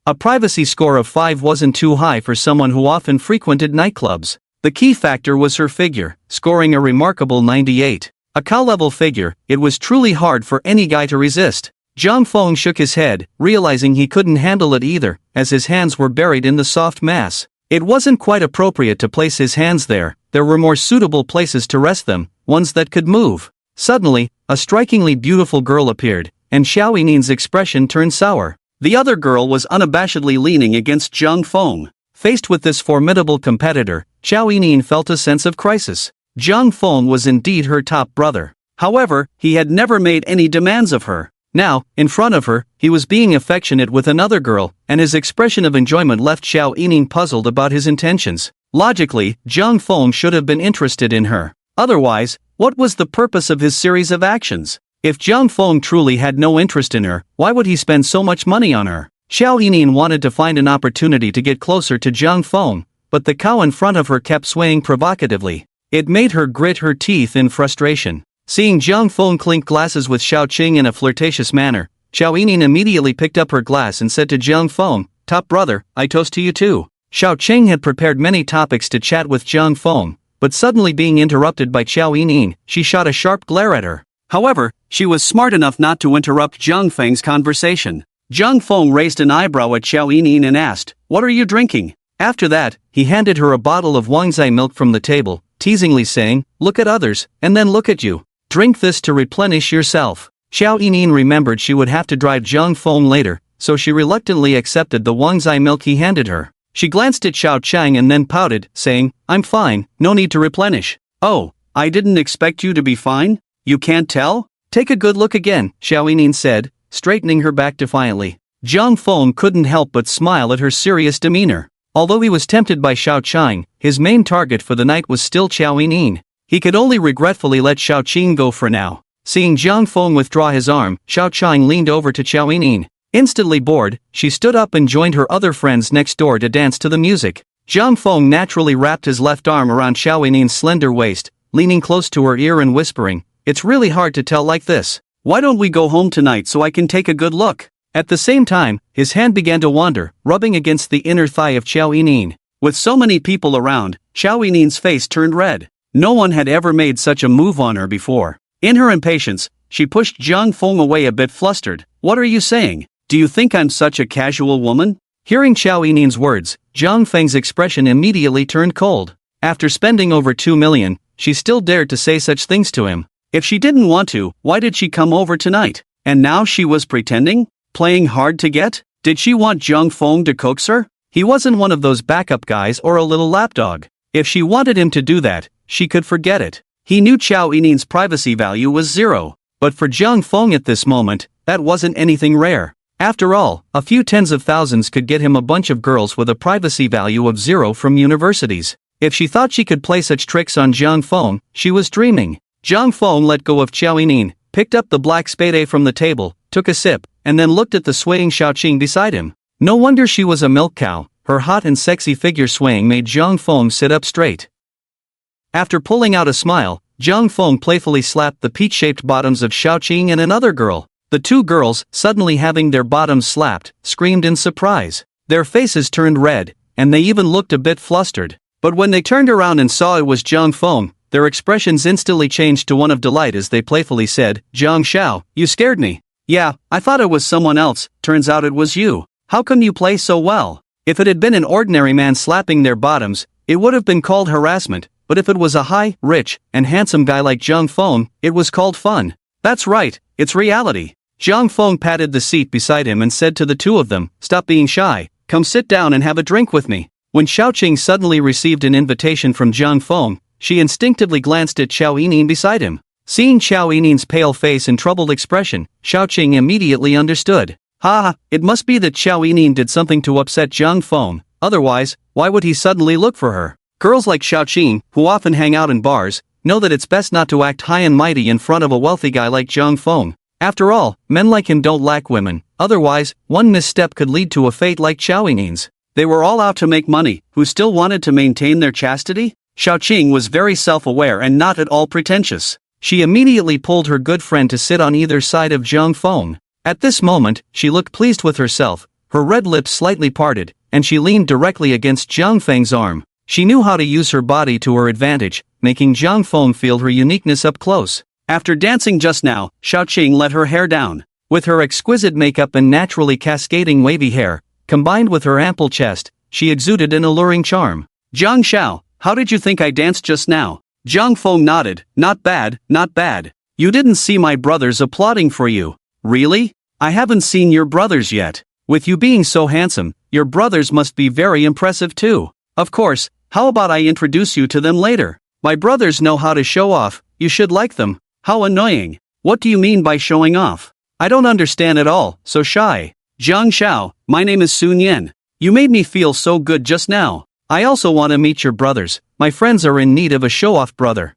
A privacy score of 5 wasn't too high for someone who often frequented nightclubs. The key factor was her figure, scoring a remarkable 98. A cow-level figure, it was truly hard for any guy to resist. Jiang Feng shook his head, realizing he couldn't handle it either, as his hands were buried in the soft mass. It wasn't quite appropriate to place his hands there were more suitable places to rest them, ones that could move. Suddenly, a strikingly beautiful girl appeared, and Xiao Yinin's expression turned sour. The other girl was unabashedly leaning against Jiang Feng. Faced with this formidable competitor, Xiao Yinin felt a sense of crisis. Jiang Feng was indeed her top brother. However, he had never made any demands of her. Now, in front of her, he was being affectionate with another girl, and his expression of enjoyment left Xiao Yinin puzzled about his intentions. Logically, Jiang Feng should have been interested in her. Otherwise, what was the purpose of his series of actions? If Jiang Feng truly had no interest in her, why would he spend so much money on her? Xiao Yinin wanted to find an opportunity to get closer to Jiang Feng, but the cow in front of her kept swaying provocatively. It made her grit her teeth in frustration. Seeing Jiang Feng clink glasses with Xiao Qing in a flirtatious manner, Xiao Yinin immediately picked up her glass and said to Jiang Feng, "Top brother, I toast to you too." Xiao Qing had prepared many topics to chat with Jiang Feng, but suddenly being interrupted by Xiao Yinin, she shot a sharp glare at her. However, she was smart enough not to interrupt Jiang Feng's conversation. Jiang Feng raised an eyebrow at Xiao Yinin and asked, "What are you drinking?" After that, he handed her a bottle of Wangzai milk from the table, teasingly saying, "Look at others, and then look at you. Drink this to replenish yourself." Xiao Yinin remembered she would have to drive Jiang Feng later, so she reluctantly accepted the Wangzai milk he handed her. She glanced at Xiao Qing and then pouted, saying, "I'm fine, no need to replenish." "Oh, I didn't expect you to be fine? You can't tell?" "Take a good look again," Xiao Yinin said, straightening her back defiantly. Jiang Feng couldn't help but smile at her serious demeanor. Although he was tempted by Xiao Qing, his main target for the night was still Xiao Yinin. He could only regretfully let Xiao Qing go for now. Seeing Jiang Feng withdraw his arm, Xiao Qing leaned over to Xiao Yinin. Instantly bored, she stood up and joined her other friends next door to dance to the music. Jiang Feng naturally wrapped his left arm around Xiao Yinin's slender waist, leaning close to her ear and whispering, "It's really hard to tell like this. Why don't we go home tonight so I can take a good look?" At the same time, his hand began to wander, rubbing against the inner thigh of Xiao Yinin. With so many people around, Xiao Yinin's face turned red. No one had ever made such a move on her before. In her impatience, she pushed Jiang Feng away a bit flustered. "What are you saying? Do you think I'm such a casual woman?" Hearing Xiao Yinin's words, Jiang Feng's expression immediately turned cold. After spending over 2 million, she still dared to say such things to him. If she didn't want to, why did she come over tonight? And now she was pretending? Playing hard to get? Did she want Jiang Feng to coax her? He wasn't one of those backup guys or a little lapdog. If she wanted him to do that, she could forget it. He knew Xiao Yinin's privacy value was 0. But for Jiang Feng at this moment, that wasn't anything rare. After all, a few tens of thousands could get him a bunch of girls with a privacy value of 0 from universities. If she thought she could play such tricks on Jiang Feng, she was dreaming. Jiang Feng let go of Xiao Yinin, picked up the black spade from the table, took a sip, and then looked at the swaying Xiao Qing beside him. No wonder she was a milk cow. Her hot and sexy figure swaying made Jiang Feng sit up straight. After pulling out a smile, Jiang Feng playfully slapped the peach-shaped bottoms of Xiao Qing and another girl. The two girls, suddenly having their bottoms slapped, screamed in surprise. Their faces turned red, and they even looked a bit flustered. But when they turned around and saw it was Jiang Feng, their expressions instantly changed to one of delight as they playfully said, "Jiang Xiao, you scared me." "Yeah, I thought it was someone else, turns out it was you. How come you play so well?" If it had been an ordinary man slapping their bottoms, it would have been called harassment, but if it was a high, rich, and handsome guy like Zhang Feng, it was called fun. That's right, it's reality. Zhang Feng patted the seat beside him and said to the two of them, "Stop being shy, come sit down and have a drink with me." When Xiaoqing suddenly received an invitation from Zhang Feng, she instinctively glanced at Xiao Yining beside him. Seeing Xiao Yining's pale face and troubled expression, Xiaoqing immediately understood. It must be that Xiao Yining did something to upset Zhang Feng, otherwise, why would he suddenly look for her? Girls like Xiaoqing, who often hang out in bars, know that it's best not to act high and mighty in front of a wealthy guy like Zhang Feng. After all, men like him don't lack women, otherwise, one misstep could lead to a fate like Xiao Yining's. They were all out to make money, who still wanted to maintain their chastity? Xiaoqing was very self-aware and not at all pretentious. She immediately pulled her good friend to sit on either side of Zhang Feng. At this moment, she looked pleased with herself, her red lips slightly parted, and she leaned directly against Zhang Feng's arm. She knew how to use her body to her advantage, making Zhang Feng feel her uniqueness up close. After dancing just now, Xiaoqing let her hair down. With her exquisite makeup and naturally cascading wavy hair, combined with her ample chest, she exuded an alluring charm. "Zhang Xiao, how did you think I danced just now?" Zhang Feng nodded. "Not bad, not bad. You didn't see my brothers applauding for you." "Really? I haven't seen your brothers yet. With you being so handsome, your brothers must be very impressive too." "Of course, how about I introduce you to them later? My brothers know how to show off, you should like them." "How annoying. What do you mean by showing off? I don't understand at all, so shy." "Zhang Xiao, my name is Sun Yan. You made me feel so good just now. I also want to meet your brothers, my friends are in need of a show-off brother."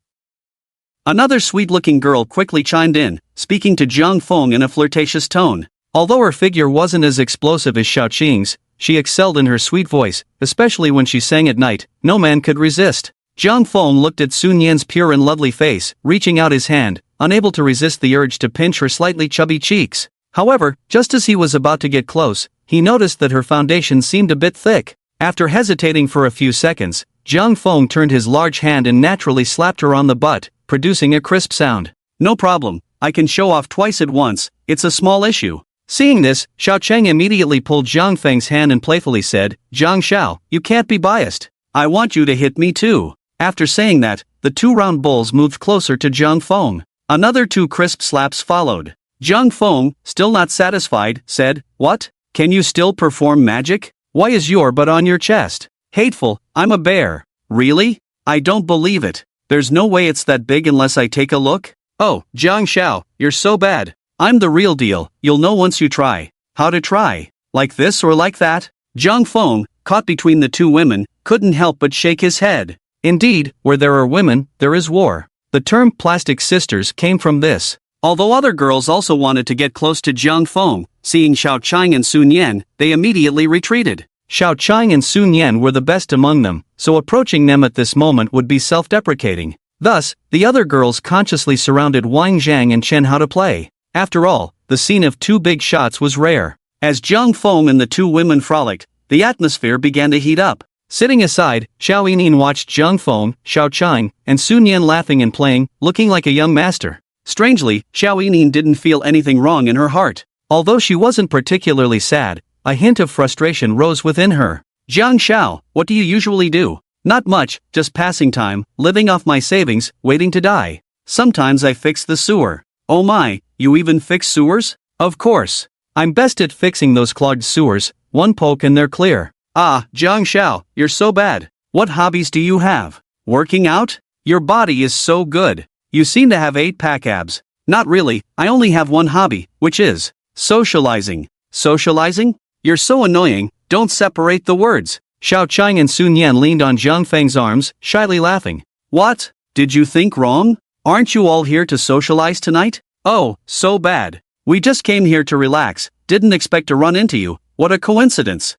Another sweet-looking girl quickly chimed in, speaking to Zhang Feng in a flirtatious tone. Although her figure wasn't as explosive as Xiaoqing's, she excelled in her sweet voice, especially when she sang at night. No man could resist. Zhang Feng looked at Sun Yan's pure and lovely face, reaching out his hand, unable to resist the urge to pinch her slightly chubby cheeks. However, just as he was about to get close, he noticed that her foundation seemed a bit thick. After hesitating for a few seconds, Zhang Feng turned his large hand and naturally slapped her on the butt, producing a crisp sound. "No problem, I can show off twice at once, it's a small issue." Seeing this, Xiaoqing immediately pulled Zhang Feng's hand and playfully said, "Zhang Xiao, you can't be biased. I want you to hit me too." After saying that, the two round bowls moved closer to Zhang Feng. Another two crisp slaps followed. Zhang Feng, still not satisfied, said, "What? Can you still perform magic? Why is your butt on your chest? Hateful, I'm a bear." "Really? I don't believe it. There's no way it's that big unless I take a look." "Oh, Zhang Xiao, you're so bad. I'm the real deal, you'll know once you try." "How to try? Like this or like that?" Zhang Feng, caught between the two women, couldn't help but shake his head. Indeed, where there are women, there is war. The term plastic sisters came from this. Although other girls also wanted to get close to Zhang Feng, seeing Xiaoqing and Sun Yan, they immediately retreated. Xiaoqing and Sun Yan were the best among them, so approaching them at this moment would be self-deprecating. Thus, the other girls consciously surrounded Wang Zhang and Chen Hao to play. After all, the scene of two big shots was rare. As Zhang Feng and the two women frolicked, the atmosphere began to heat up. Sitting aside, Xiao Yining watched Zhang Feng, Xiaoqing, and Sun Yan laughing and playing, looking like a young master. Strangely, Xiao Yining didn't feel anything wrong in her heart. Although she wasn't particularly sad, a hint of frustration rose within her. "Zhang Xiao, what do you usually do?" "Not much, just passing time, living off my savings, waiting to die. Sometimes I fix the sewer." "Oh my, you even fix sewers?" "Of course. I'm best at fixing those clogged sewers, one poke and they're clear." "Ah, Zhang Xiao, you're so bad. What hobbies do you have?" "Working out? Your body is so good. You seem to have 8-pack abs." "Not really, I only have one hobby, which is socializing." "Socializing? You're so annoying, don't separate the words." Xiaoqing and Sun Yan leaned on Zhang Feng's arms, shyly laughing. "What? Did you think wrong? Aren't you all here to socialize tonight?" "Oh, so bad. We just came here to relax, didn't expect to run into you, what a coincidence."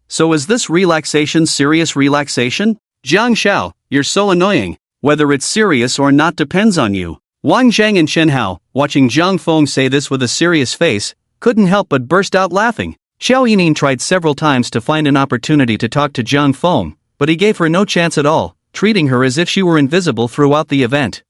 So is this relaxation serious relaxation?" "Zhang Xiao, you're so annoying. Whether it's serious or not depends on you." Wang Zhang and Chen Hao, watching Zhang Feng say this with a serious face, couldn't help but burst out laughing. Xiao Yining tried several times to find an opportunity to talk to Zhang Feng, but he gave her no chance at all, treating her as if she were invisible throughout the event.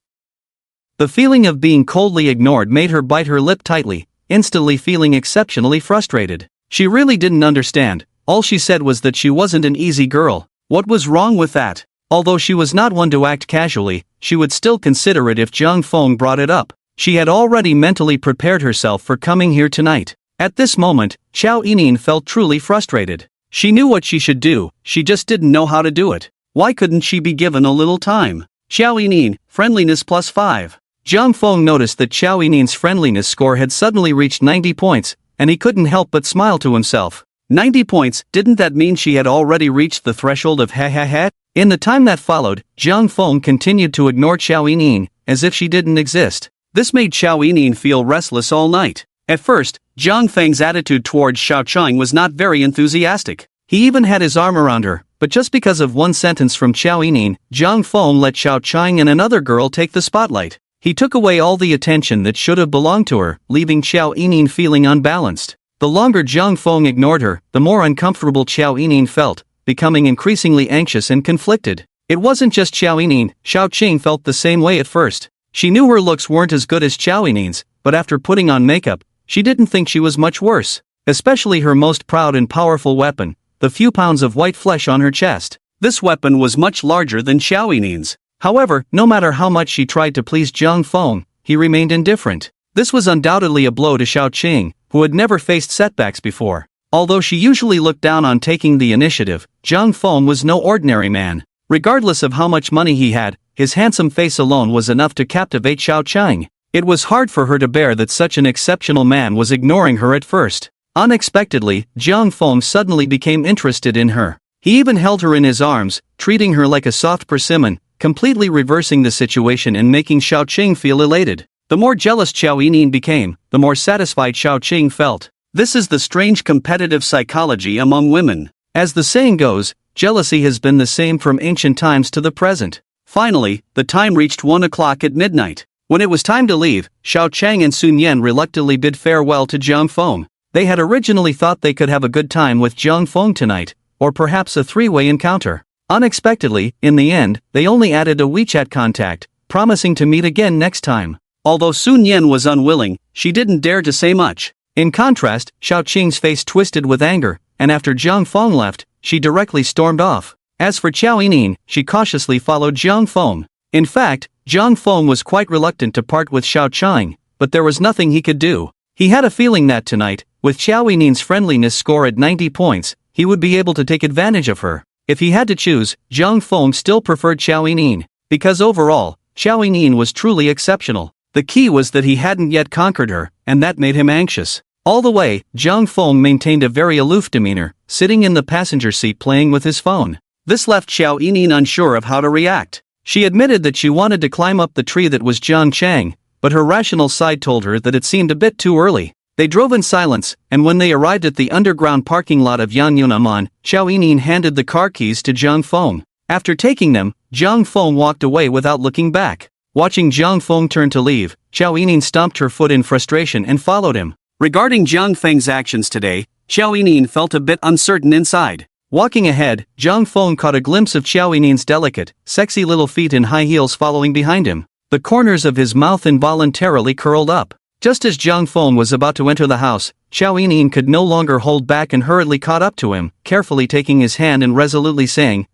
The feeling of being coldly ignored made her bite her lip tightly, instantly feeling exceptionally frustrated. She really didn't understand. All she said was that she wasn't an easy girl. What was wrong with that? Although she was not one to act casually, she would still consider it if Jiang Feng brought it up. She had already mentally prepared herself for coming here tonight. At this moment, Xiao Yining felt truly frustrated. She knew what she should do, she just didn't know how to do it. Why couldn't she be given a little time? Xiao Yining, friendliness +5. Jiang Feng noticed that Xiao Yining's friendliness score had suddenly reached 90 points, and he couldn't help but smile to himself. 90 points, didn't that mean she had already reached the threshold of ha? In the time that followed, Jiang Feng continued to ignore Xiao Yining, as if she didn't exist. This made Xiao Yining feel restless all night. At first, Jiang Feng's attitude towards Xiao Chang was not very enthusiastic. He even had his arm around her, but just because of one sentence from Xiao Yining, Jiang Feng let Xiao Chang and another girl take the spotlight. He took away all the attention that should have belonged to her, leaving Xiao Yining feeling unbalanced. The longer Jiang Feng ignored her, the more uncomfortable Xiao Yining felt, becoming increasingly anxious and conflicted. It wasn't just Xiao Yining, Xiao Qing felt the same way at first. She knew her looks weren't as good as Xiao Yining's, but after putting on makeup, she didn't think she was much worse. Especially her most proud and powerful weapon, the few pounds of white flesh on her chest. This weapon was much larger than Xiao Yining's. However, no matter how much she tried to please Jiang Feng, he remained indifferent. This was undoubtedly a blow to Xiao Qing, who had never faced setbacks before. Although she usually looked down on taking the initiative, Jiang Feng was no ordinary man. Regardless of how much money he had, his handsome face alone was enough to captivate Xiao Chang. It was hard for her to bear that such an exceptional man was ignoring her at first. Unexpectedly, Jiang Feng suddenly became interested in her. He even held her in his arms, treating her like a soft persimmon, completely reversing the situation and making Xiao Qing feel elated. The more jealous Xiao Yining became, the more satisfied Xiao Qing felt. This is the strange competitive psychology among women. As the saying goes, jealousy has been the same from ancient times to the present. Finally, the time reached 1 o'clock at midnight. When it was time to leave, Xiao Chang and Sun Yan reluctantly bid farewell to Jiang Feng. They had originally thought they could have a good time with Jiang Feng tonight, or perhaps a three-way encounter. Unexpectedly, in the end, they only added a WeChat contact, promising to meet again next time. Although Sun Yan was unwilling, she didn't dare to say much. In contrast, Xiao Qing's face twisted with anger, and after Jiang Feng left, she directly stormed off. As for Xiao Yining, she cautiously followed Jiang Feng. In fact, Jiang Feng was quite reluctant to part with Xiao Chang, but there was nothing he could do. He had a feeling that tonight, with Xiao Yining's friendliness score at 90 points, he would be able to take advantage of her. If he had to choose, Jiang Feng still preferred Xiao Yining, because overall, Xiao Yining was truly exceptional. The key was that he hadn't yet conquered her, and that made him anxious. All the way, Jiang Feng maintained a very aloof demeanor, sitting in the passenger seat playing with his phone. This left Xiao Yining unsure of how to react. She admitted that she wanted to climb up the tree that was Jiang Chang, but her rational side told her that it seemed a bit too early. They drove in silence, and when they arrived at the underground parking lot of Yanyunaman, Xiao Yining handed the car keys to Jiang Feng. After taking them, Jiang Feng walked away without looking back. Watching Jiang Feng turn to leave, Xiao Yining stomped her foot in frustration and followed him. Regarding Jiang Feng's actions today, Xiao Yining felt a bit uncertain inside. Walking ahead, Jiang Feng caught a glimpse of Xiao Yining's delicate, sexy little feet in high heels following behind him. The corners of his mouth involuntarily curled up. Just as Jiang Feng was about to enter the house, Xiao Yining could no longer hold back and hurriedly caught up to him, carefully taking his hand and resolutely saying,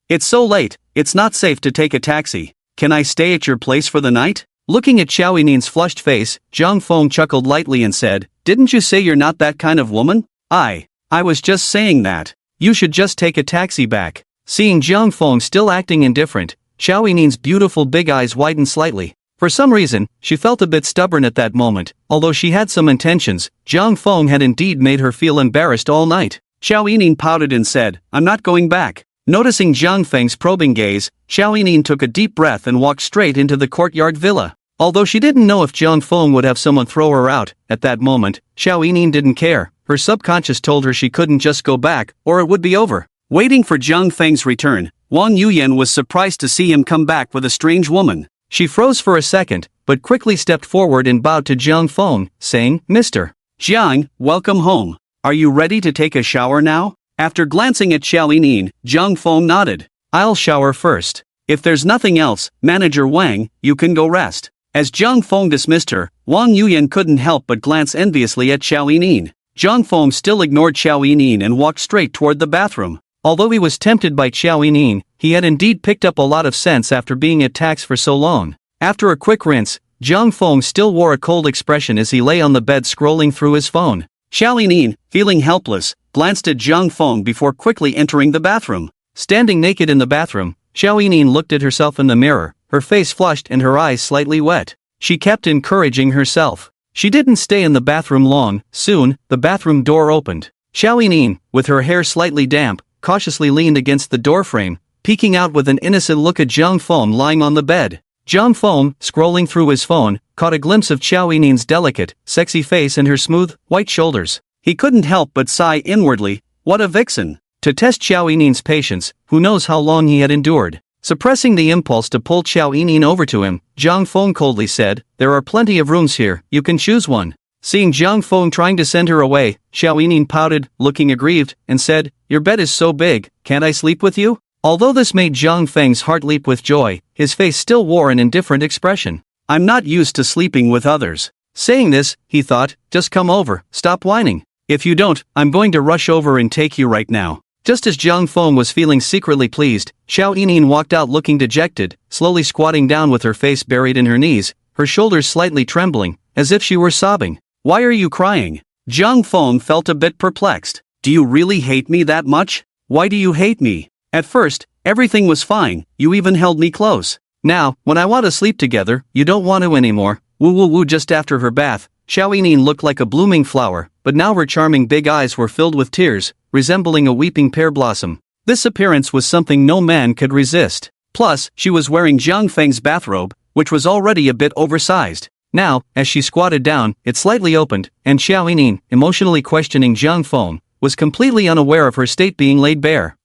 "It's so late, it's not safe to take a taxi. Can I stay at your place for the night?" Looking at Xiao Yining's flushed face, Jiang Feng chuckled lightly and said, "Didn't you say you're not that kind of woman?" I was just saying that. You should just take a taxi back." Seeing Jiang Feng still acting indifferent, Xiao Yining's beautiful big eyes widened slightly. For some reason, she felt a bit stubborn at that moment. Although she had some intentions, Jiang Feng had indeed made her feel embarrassed all night. Xiao Yining pouted and said, "I'm not going back." Noticing Jiang Feng's probing gaze, Xiao Yining took a deep breath and walked straight into the courtyard villa. Although she didn't know if Jiang Feng would have someone throw her out, at that moment, Xiao Yining didn't care. Her subconscious told her she couldn't just go back, or it would be over. Waiting for Jiang Feng's return, Wang Yuyan was surprised to see him come back with a strange woman. She froze for a second, but quickly stepped forward and bowed to Jiang Feng, saying, "Mr. Jiang, welcome home. Are you ready to take a shower now?" After glancing at Xiao Yining, Jiang Feng nodded. "I'll shower first. If there's nothing else, Manager Wang, you can go rest." As Jiang Feng dismissed her, Wang Yuyan couldn't help but glance enviously at Xiao Yining. Jiang Feng still ignored Xiao Yining and walked straight toward the bathroom. Although he was tempted by Xiao Yining, he had indeed picked up a lot of sense after being at tax for so long. After a quick rinse, Zhang Feng still wore a cold expression as he lay on the bed scrolling through his phone. Xiao Yining, feeling helpless, glanced at Zhang Feng before quickly entering the bathroom. Standing naked in the bathroom, Xiao Yining looked at herself in the mirror, her face flushed and her eyes slightly wet. She kept encouraging herself. She didn't stay in the bathroom long. Soon, the bathroom door opened. Xiao Yining, with her hair slightly damp, cautiously leaned against the doorframe, peeking out with an innocent look at Zhang Feng lying on the bed. Zhang Feng, scrolling through his phone, caught a glimpse of Xiao Yining's delicate, sexy face and her smooth, white shoulders. He couldn't help but sigh inwardly, what a vixen. To test Xiao Yining's patience, who knows how long he had endured. Suppressing the impulse to pull Xiao Yining over to him, Zhang Feng coldly said, there are plenty of rooms here, you can choose one. Seeing Zhang Feng trying to send her away, Xiao Yining pouted, looking aggrieved, and said, your bed is so big, can't I sleep with you? Although this made Zhang Feng's heart leap with joy, his face still wore an indifferent expression. I'm not used to sleeping with others. Saying this, he thought, just come over, stop whining. If you don't, I'm going to rush over and take you right now. Just as Zhang Feng was feeling secretly pleased, Xiao Yining walked out looking dejected, slowly squatting down with her face buried in her knees, her shoulders slightly trembling, as if she were sobbing. Why are you crying? Zhang Feng felt a bit perplexed. Do you really hate me that much? Why do you hate me? At first, everything was fine, you even held me close. Now, when I want to sleep together, you don't want to anymore. Woo woo woo. Just after her bath, Xiao Yining looked like a blooming flower, but now her charming big eyes were filled with tears, resembling a weeping pear blossom. This appearance was something no man could resist. Plus, she was wearing Zhang Feng's bathrobe, which was already a bit oversized. Now, as she squatted down, it slightly opened, and Xiao Yining, emotionally questioning Zhang Feng, was completely unaware of her state being laid bare.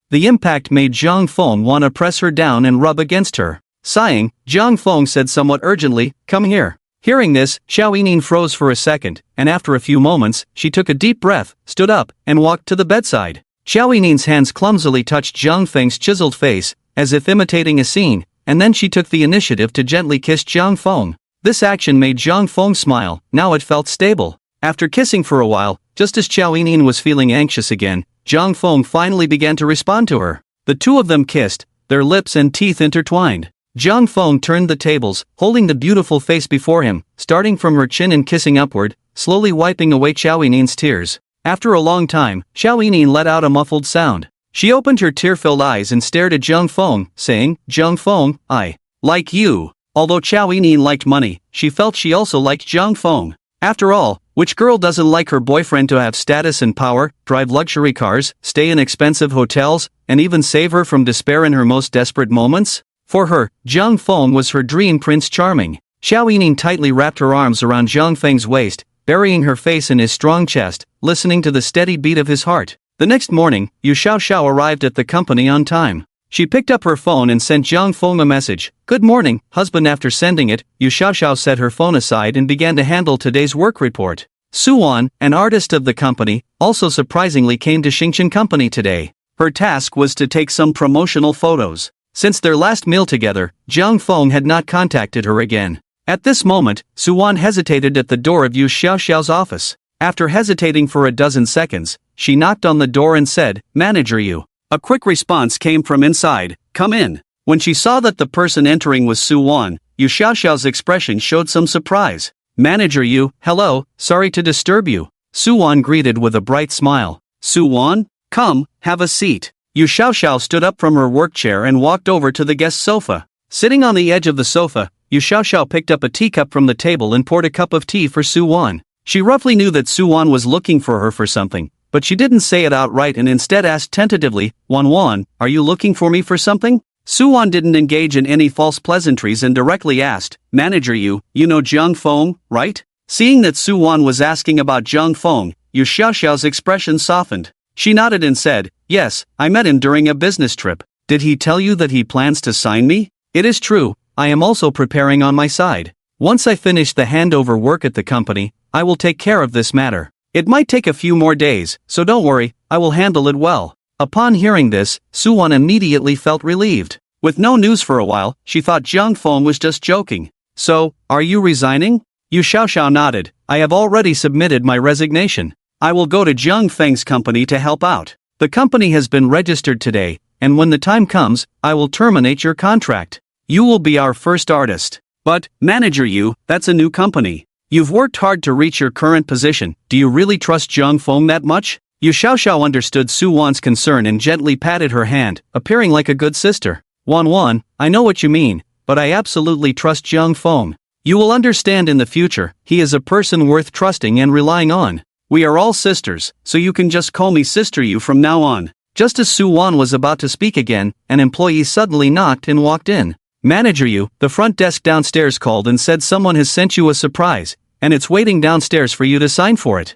The impact made Zhang Feng want to press her down and rub against her. Sighing, Zhang Feng said somewhat urgently, come here. Hearing this, Xiao Yining froze for a second, and after a few moments, she took a deep breath, stood up, and walked to the bedside. Xiao Yining's hands clumsily touched Zhang Feng's chiseled face, as if imitating a scene, and then she took the initiative to gently kiss Zhang Feng. This action made Zhang Feng smile, now it felt stable. After kissing for a while, just as Xiao Yining was feeling anxious again, Zhang Feng finally began to respond to her. The two of them kissed, their lips and teeth intertwined. Zhang Feng turned the tables, holding the beautiful face before him, starting from her chin and kissing upward, slowly wiping away Xiao Yining's tears. After a long time, Xiao Yining let out a muffled sound. She opened her tear-filled eyes and stared at Zhang Feng, saying, Zhang Feng, I like you. Although Xiao Yining liked money, she felt she also liked Zhang Feng. After all, which girl doesn't like her boyfriend to have status and power, drive luxury cars, stay in expensive hotels, and even save her from despair in her most desperate moments? For her, Zhang Feng was her dream Prince Charming. Xiao Yining tightly wrapped her arms around Zhang Feng's waist, burying her face in his strong chest, listening to the steady beat of his heart. The next morning, Yu Xiaoxiao arrived at the company on time. She picked up her phone and sent Zhang Feng a message. Good morning, husband. After sending it, Yu Xiaoxiao set her phone aside and began to handle today's work report. Suwan, an artist of the company, also surprisingly came to Xingchen Company today. Her task was to take some promotional photos. Since their last meal together, Zhang Feng had not contacted her again. At this moment, Suwan hesitated at the door of Yu Xiaoxiao's office. After hesitating for a dozen seconds, she knocked on the door and said, Manager Yu. A quick response came from inside, come in. When she saw that the person entering was Suwan, Yu Xiaoxiao's expression showed some surprise. Manager Yu, hello, sorry to disturb you. Suwan greeted with a bright smile. Suwan, come, have a seat. Yu Xiaoxiao stood up from her work chair and walked over to the guest sofa. Sitting on the edge of the sofa, Yu Xiaoxiao picked up a teacup from the table and poured a cup of tea for Suwan. She roughly knew that Suwan was looking for her for something, but she didn't say it outright and instead asked tentatively, Wan, are you looking for me for something? Suwan didn't engage in any false pleasantries and directly asked, Manager Yu, you know Zhang Feng, right? Seeing that Suwan was asking about Zhang Feng, Yu Xiaoxiao's expression softened. She nodded and said, yes, I met him during a business trip. Did he tell you that he plans to sign me? It is true, I am also preparing on my side. Once I finish the handover work at the company, I will take care of this matter. It might take a few more days, so don't worry, I will handle it well. Upon hearing this, Suwan immediately felt relieved. With no news for a while, she thought Zhang Feng was just joking. So, are you resigning? Yu Xiaoxiao nodded. I have already submitted my resignation. I will go to Zhang Feng's company to help out. The company has been registered today, and when the time comes, I will terminate your contract. You will be our first artist. But, manager you, that's a new company. You've worked hard to reach your current position, do you really trust Jung Feng that much? Yu Xiaoxiao understood Su Wan's concern and gently patted her hand, appearing like a good sister. Wan, I know what you mean, but I absolutely trust Jung Feng. You will understand in the future, he is a person worth trusting and relying on. We are all sisters, so you can just call me Sister Yu from now on. Just as Su Wan was about to speak again, an employee suddenly knocked and walked in. Manager Yu, the front desk downstairs called and said someone has sent you a surprise, and it's waiting downstairs for you to sign for it.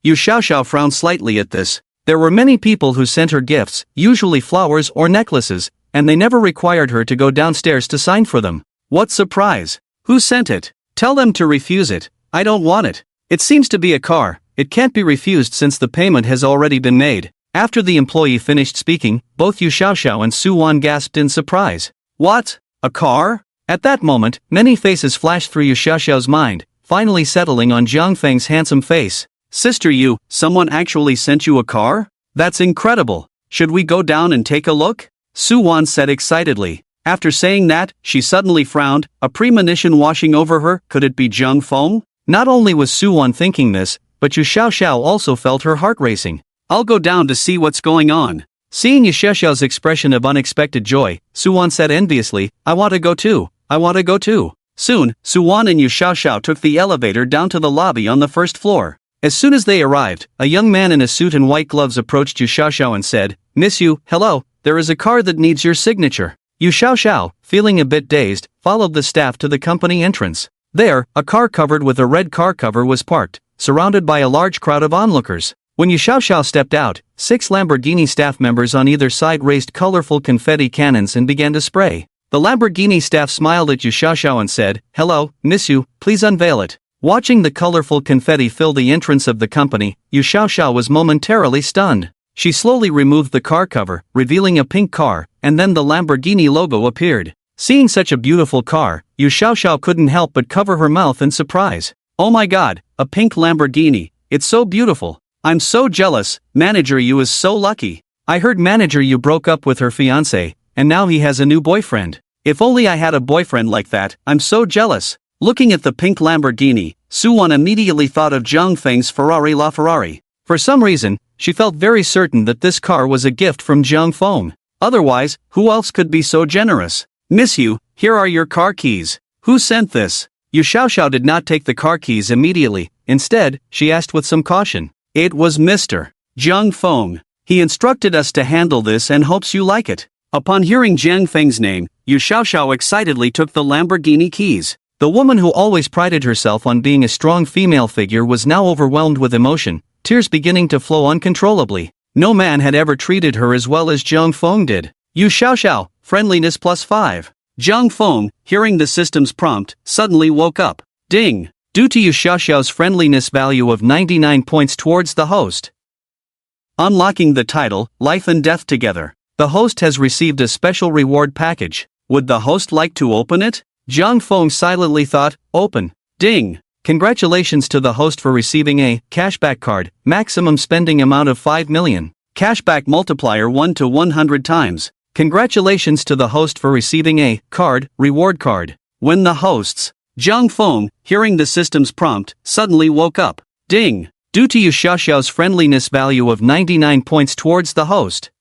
Yu Xiaoxiao frowned slightly at this. There were many people who sent her gifts, usually flowers or necklaces, and they never required her to go downstairs to sign for them. What surprise? Who sent it? Tell them to refuse it. I don't want it. It seems to be a car. It can't be refused since the payment has already been made. After the employee finished speaking, both Yu Xiaoxiao and Su Wan gasped in surprise. What? A car? At that moment, many faces flashed through Yu Xiaoxiao's mind, finally settling on Jiang Feng's handsome face. Sister Yu, someone actually sent you a car? That's incredible. Should we go down and take a look? Su Wan said excitedly. After saying that, she suddenly frowned, a premonition washing over her. Could it be Jung Feng? Not only was Su Wan thinking this, but Yu Xiaoxiao also felt her heart racing. I'll go down to see what's going on. Seeing Yu Xiaoxiao's expression of unexpected joy, Su Wan said enviously, I want to go too. I want to go too. Soon, Su Wan and Yu Xiaoxiao took the elevator down to the lobby on the first floor. As soon as they arrived, a young man in a suit and white gloves approached Yu Xiaoxiao and said, Miss Yu, hello, there is a car that needs your signature. Yu Xiaoxiao, feeling a bit dazed, followed the staff to the company entrance. There, a car covered with a red car cover was parked, surrounded by a large crowd of onlookers. When Yu Xiaoxiao stepped out, 6 Lamborghini staff members on either side raised colorful confetti cannons and began to spray. The Lamborghini staff smiled at Yu Xiaoxiao and said, Hello, Miss Yu, please unveil it. Watching the colorful confetti fill the entrance of the company, Yu Xiaoxiao was momentarily stunned. She slowly removed the car cover, revealing a pink car, and then the Lamborghini logo appeared. Seeing such a beautiful car, Yu Xiaoxiao couldn't help but cover her mouth in surprise. Oh my god, a pink Lamborghini, it's so beautiful. I'm so jealous, Manager Yu is so lucky. I heard Manager Yu broke up with her fiancé, and now he has a new boyfriend. If only I had a boyfriend like that, I'm so jealous. Looking at the pink Lamborghini, Su Wan immediately thought of Jiang Feng's Ferrari LaFerrari. For some reason, she felt very certain that this car was a gift from Jiang Feng. Otherwise, who else could be so generous? Miss Yu, here are your car keys. Who sent this? Yu Xiaoxiao did not take the car keys immediately. Instead, she asked with some caution. It was Mr. Jung Feng. He instructed us to handle this and hopes you like it. Upon hearing Jiang Feng's name, Yu Xiaoxiao excitedly took the Lamborghini keys. The woman who always prided herself on being a strong female figure was now overwhelmed with emotion, tears beginning to flow uncontrollably. No man had ever treated her as well as Jiang Feng did. Yu Xiaoxiao, friendliness +5. Jiang Feng, hearing the system's prompt, suddenly woke up. Ding! Due to Yu Xiaoxiao's friendliness value of 99 points towards the host. Unlocking the title, Life and Death Together. The host has received a special reward package. Would the host like to open it? Jiang Feng silently thought, open. Ding! Congratulations to the host for receiving a cashback card, maximum spending amount of 5 million. Cashback multiplier 1 to 100 times. Congratulations to the host for receiving a reward card. When the hosts, Jiang Feng, hearing the system's prompt, suddenly woke up. Ding! Due to Yu Xiaoxiao's friendliness value of 99 points towards the host.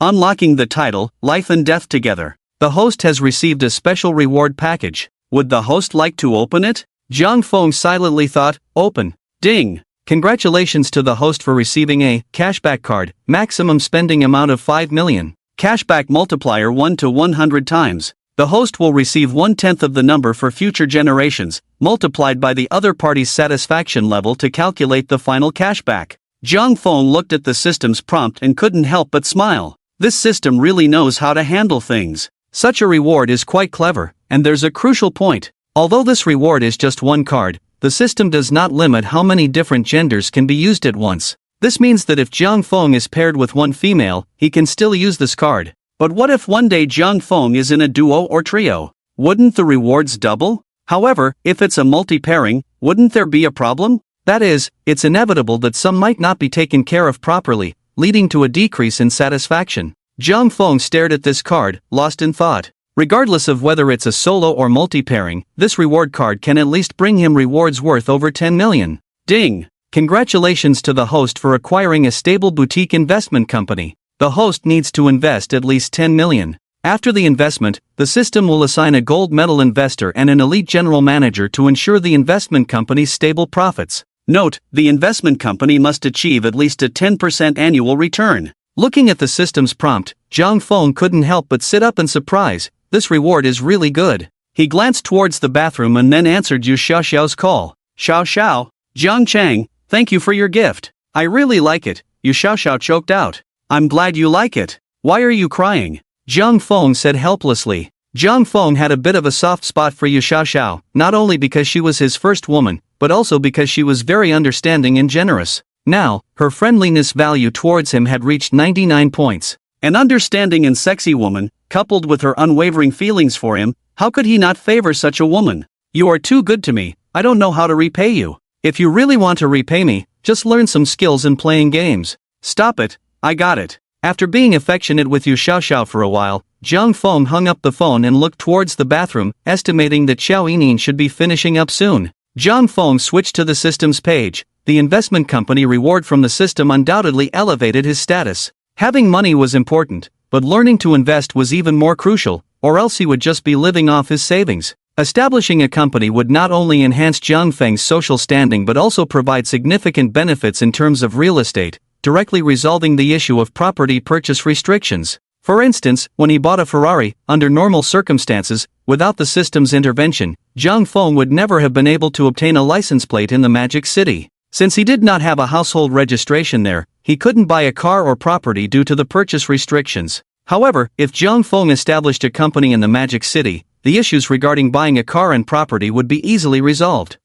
Unlocking the title, Life and Death Together. The host has received a special reward package. Would the host like to open it? Jiang Feng silently thought, open. Ding! Congratulations to the host for receiving a cashback card, maximum spending amount of 5 million. Cashback multiplier 1 to 100 times. The host will receive 1/10 of the number for future generations, multiplied by the other party's satisfaction level to calculate the final cashback. Jiang Feng looked at the system's prompt and couldn't help but smile. This system really knows how to handle things. Such a reward is quite clever, and there's a crucial point. Although this reward is just one card, the system does not limit how many different genders can be used at once. This means that if Jiang Feng is paired with one female, he can still use this card. But what if one day Jiang Feng is in a duo or trio? Wouldn't the rewards double? However, if it's a multi-pairing, wouldn't there be a problem? That is, it's inevitable that some might not be taken care of properly, leading to a decrease in satisfaction. Zhang Feng stared at this card, lost in thought. Regardless of whether it's a solo or multi-pairing, this reward card can at least bring him rewards worth over 10 million. Ding! Congratulations to the host for acquiring a stable boutique investment company. The host needs to invest at least 10 million. After the investment, the system will assign a gold medal investor and an elite general manager to ensure the investment company's stable profits. Note, the investment company must achieve at least a 10% annual return. Looking at the system's prompt, Zhang Feng couldn't help but sit up in surprise. This reward is really good. He glanced towards the bathroom and then answered Yu Xiaoxiao's call. Xiao Xiao, Jiang Chang, thank you for your gift. I really like it, Yu Xiaoxiao choked out. I'm glad you like it. Why are you crying? Zhang Feng said helplessly. Zhang Feng had a bit of a soft spot for Yu Xiaoxiao, not only because she was his first woman, but also because she was very understanding and generous. Now, her friendliness value towards him had reached 99 points. An understanding and sexy woman, coupled with her unwavering feelings for him, how could he not favor such a woman? You are too good to me, I don't know how to repay you. If you really want to repay me, just learn some skills in playing games. Stop it, I got it. After being affectionate with Yu Xiaoxiao for a while, Zhang Feng hung up the phone and looked towards the bathroom, estimating that Xiao Yining should be finishing up soon. Zhang Feng switched to the system's page. The investment company reward from the system undoubtedly elevated his status. Having money was important, but learning to invest was even more crucial, or else he would just be living off his savings. Establishing a company would not only enhance Zhang Feng's social standing but also provide significant benefits in terms of real estate, directly resolving the issue of property purchase restrictions. For instance, when he bought a Ferrari, under normal circumstances, without the system's intervention, Zhang Feng would never have been able to obtain a license plate in the Magic City. Since he did not have a household registration there, he couldn't buy a car or property due to the purchase restrictions. However, if Zhang Feng established a company in the Magic City, the issues regarding buying a car and property would be easily resolved.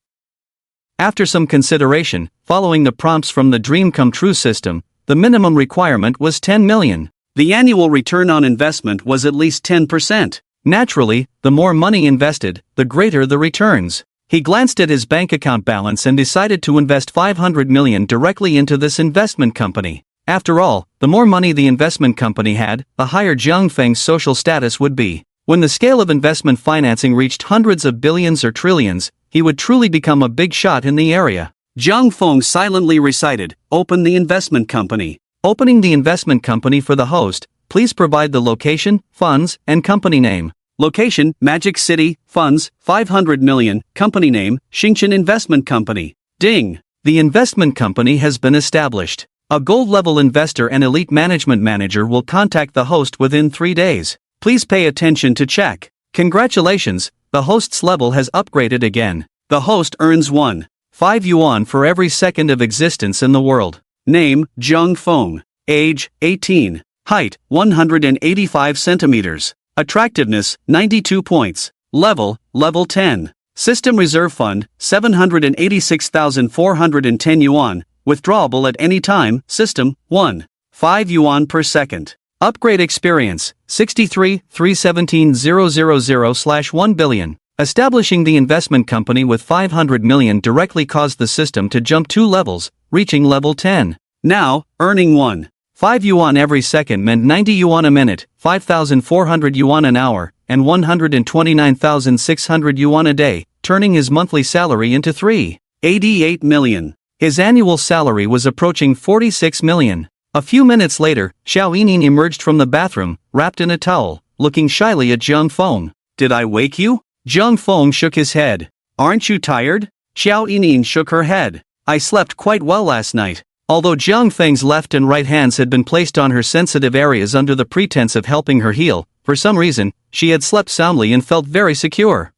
After some consideration, following the prompts from the Dream Come True system, the minimum requirement was 10 million. The annual return on investment was at least 10%. Naturally, the more money invested, the greater the returns. He glanced at his bank account balance and decided to invest 500 million directly into this investment company. After all, the more money the investment company had, the higher Zhang Feng's social status would be. When the scale of investment financing reached hundreds of billions or trillions, he would truly become a big shot in the area. Zhang Feng silently recited, "Open the investment company." Opening the investment company for the host, please provide the location, funds, and company name. Location, Magic City, funds, 500 million, company name, Xingchen Investment Company. Ding! The investment company has been established. A gold-level investor and elite management manager will contact the host within 3 days. Please pay attention to check. Congratulations, the host's level has upgraded again. The host earns 1.5 yuan for every second of existence in the world. Name, Zhang Feng. Age, 18. Height, 185 centimeters. Attractiveness, 92 points. Level 10. System Reserve Fund, 786,410 yuan. Withdrawable at any time. System, 1.5 yuan per second. Upgrade experience, 63,317,000/1 billion. Establishing the investment company with 500 million directly caused the system to jump 2 levels, reaching level 10. Now, earning 1.5 yuan every second meant 90 yuan a minute, 5,400 yuan an hour, and 129,600 yuan a day, turning his monthly salary into 3.88 million. His annual salary was approaching 46 million. A few minutes later, Xiao Yining emerged from the bathroom, wrapped in a towel, looking shyly at Zhang Feng. Did I wake you? Zhang Feng shook his head. Aren't you tired? Xiao Yining shook her head. I slept quite well last night. Although Zhang Feng's left and right hands had been placed on her sensitive areas under the pretense of helping her heal, for some reason, she had slept soundly and felt very secure.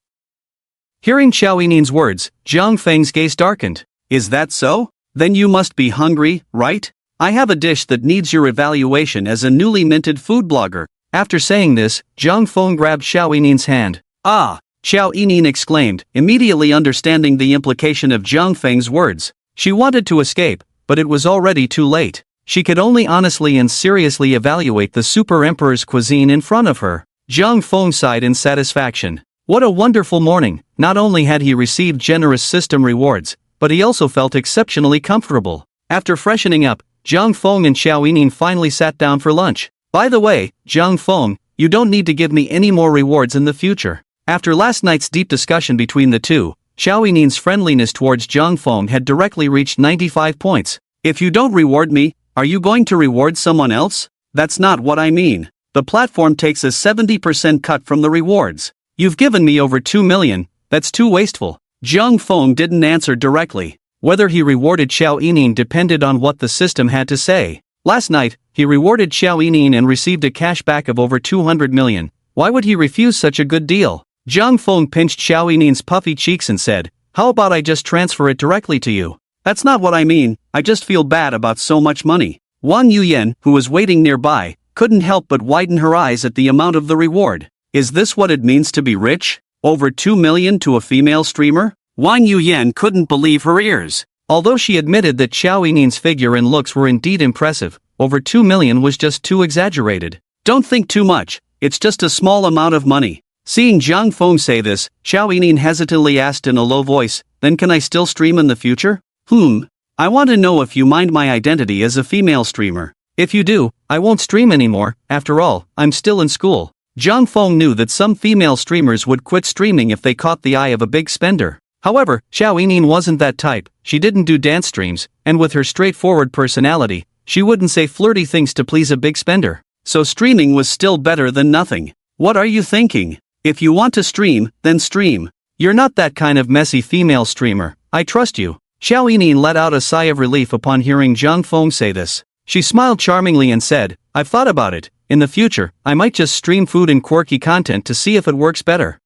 Hearing Xiao Yining's words, Zhang Feng's gaze darkened. Is that so? Then you must be hungry, right? I have a dish that needs your evaluation as a newly minted food blogger. After saying this, Zhang Feng grabbed Xiao Yining's hand. Ah! Xiao Yining exclaimed, immediately understanding the implication of Zhang Feng's words. She wanted to escape, but it was already too late. She could only honestly and seriously evaluate the Super Emperor's cuisine in front of her. Zhang Feng sighed in satisfaction. What a wonderful morning! Not only had he received generous system rewards, but he also felt exceptionally comfortable. After freshening up, Jiang Feng and Xiao Yining finally sat down for lunch. By the way, Jiang Feng, you don't need to give me any more rewards in the future. After last night's deep discussion between the two, Xiao Yining's friendliness towards Jiang Feng had directly reached 95 points. If you don't reward me, are you going to reward someone else? That's not what I mean. The platform takes a 70% cut from the rewards. You've given me over 2 million, that's too wasteful. Jiang Feng didn't answer directly. Whether he rewarded Xiao Yining depended on what the system had to say. Last night, he rewarded Xiao Yining and received a cashback of over 200 million. Why would he refuse such a good deal? Jiang Feng pinched Xiao Yining's puffy cheeks and said, "How about I just transfer it directly to you?" "That's not what I mean, I just feel bad about so much money." Wang Yuyan, who was waiting nearby, couldn't help but widen her eyes at the amount of the reward. Is this what it means to be rich? Over 2 million to a female streamer? Wang Yuyan couldn't believe her ears. Although she admitted that Xiao Yining's figure and looks were indeed impressive, over 2 million was just too exaggerated. Don't think too much, it's just a small amount of money. Seeing Jiang Feng say this, Xiao Yining hesitantly asked in a low voice, "Then can I still stream in the future?" I want to know if you mind my identity as a female streamer. If you do, I won't stream anymore, after all, I'm still in school. Jiang Feng knew that some female streamers would quit streaming if they caught the eye of a big spender. However, Xiao Yining wasn't that type, she didn't do dance streams, and with her straightforward personality, she wouldn't say flirty things to please a big spender. So streaming was still better than nothing. What are you thinking? If you want to stream, then stream. You're not that kind of messy female streamer, I trust you. Xiao Yining let out a sigh of relief upon hearing Jiang Feng say this. She smiled charmingly and said, "I've thought about it. In the future, I might just stream food and quirky content to see if it works better."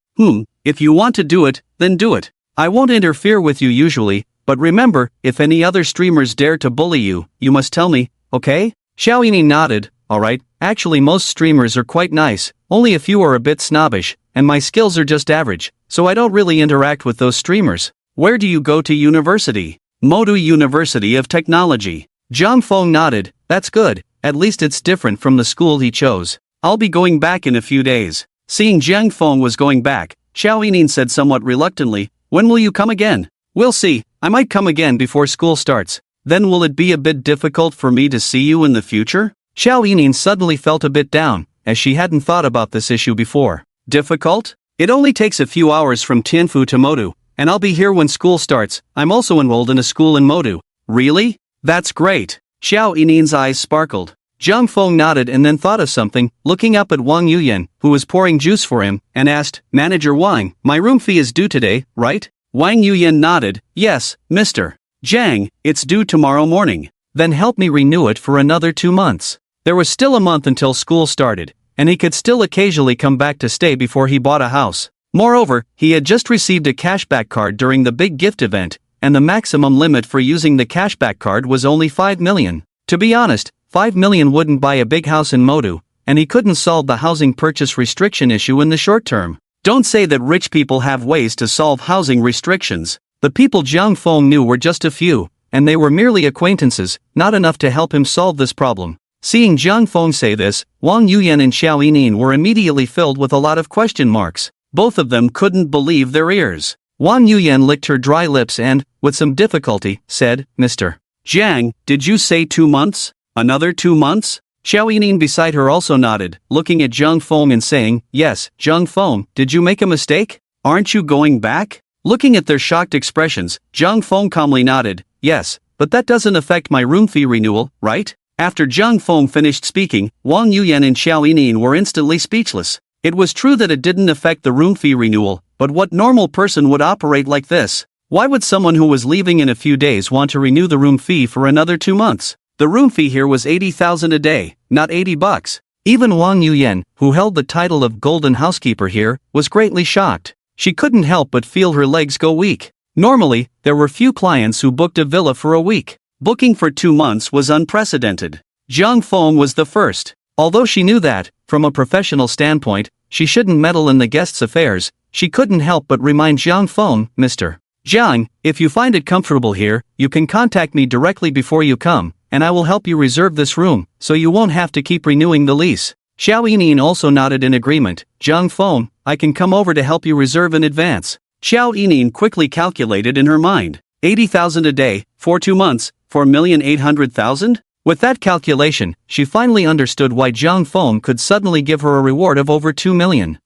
If you want to do it, then do it. I won't interfere with you usually, but remember, if any other streamers dare to bully you, you must tell me, okay? Xiao Yining nodded. Alright, actually most streamers are quite nice, only a few are a bit snobbish, and my skills are just average, so I don't really interact with those streamers. Where do you go to university? Modu University of Technology. Jiang Feng nodded. That's good, at least it's different from the school he chose. I'll be going back in a few days. Seeing Jiang Feng was going back, Xiao Yining said somewhat reluctantly, "When will you come again?" "We'll see, I might come again before school starts. Then will it be a bit difficult for me to see you in the future?" Xiao Yining suddenly felt a bit down, as she hadn't thought about this issue before. Difficult? It only takes a few hours from Tianfu to Modu, and I'll be here when school starts. I'm also enrolled in a school in Modu. Really? That's great. Xiao Yining's eyes sparkled. Jiang Feng nodded and then thought of something, looking up at Wang Yuyan, who was pouring juice for him, and asked, "Manager Wang, my room fee is due today, right?" Wang Yuyan nodded. "Yes, Mr. Jiang, it's due tomorrow morning." "Then help me renew it for another 2 months. There was still a month until school started, and he could still occasionally come back to stay before he bought a house. Moreover, he had just received a cashback card during the big gift event, and the maximum limit for using the cashback card was only 5 million. To be honest, 5 million wouldn't buy a big house in Modu, and he couldn't solve the housing purchase restriction issue in the short term. Don't say that rich people have ways to solve housing restrictions. The people Jiang Feng knew were just a few, and they were merely acquaintances, not enough to help him solve this problem. Seeing Jiang Feng say this, Wang Yuyan and Xiao Yining were immediately filled with a lot of question marks. Both of them couldn't believe their ears. Wang Yuyan licked her dry lips and, with some difficulty, said, "Mr. Jiang, did you say 2 months? Another 2 months?" Xiao Yining beside her also nodded, looking at Jiang Feng and saying, "Yes, Jiang Feng, did you make a mistake? Aren't you going back?" Looking at their shocked expressions, Jiang Feng calmly nodded, "Yes, but that doesn't affect my room fee renewal, right?" After Jiang Feng finished speaking, Wang Yuyan and Xiao Yining were instantly speechless. It was true that it didn't affect the room fee renewal, but what normal person would operate like this? Why would someone who was leaving in a few days want to renew the room fee for another 2 months? The room fee here was 80,000 a day, not $80. Even Wang Yuyan, who held the title of Golden Housekeeper here, was greatly shocked. She couldn't help but feel her legs go weak. Normally, there were few clients who booked a villa for a week. Booking for 2 months was unprecedented. Jiang Feng was the first. Although she knew that, from a professional standpoint, she shouldn't meddle in the guests' affairs, she couldn't help but remind Jiang Feng, "Mr. Jiang, if you find it comfortable here, you can contact me directly before you come, and I will help you reserve this room, so you won't have to keep renewing the lease." Xiao Yining also nodded in agreement. "Jiang Feng, I can come over to help you reserve in advance." Xiao Yining quickly calculated in her mind. 80,000 a day, for 2 months, 4,800,000? With that calculation, she finally understood why Jiang Feng could suddenly give her a reward of over 2 million.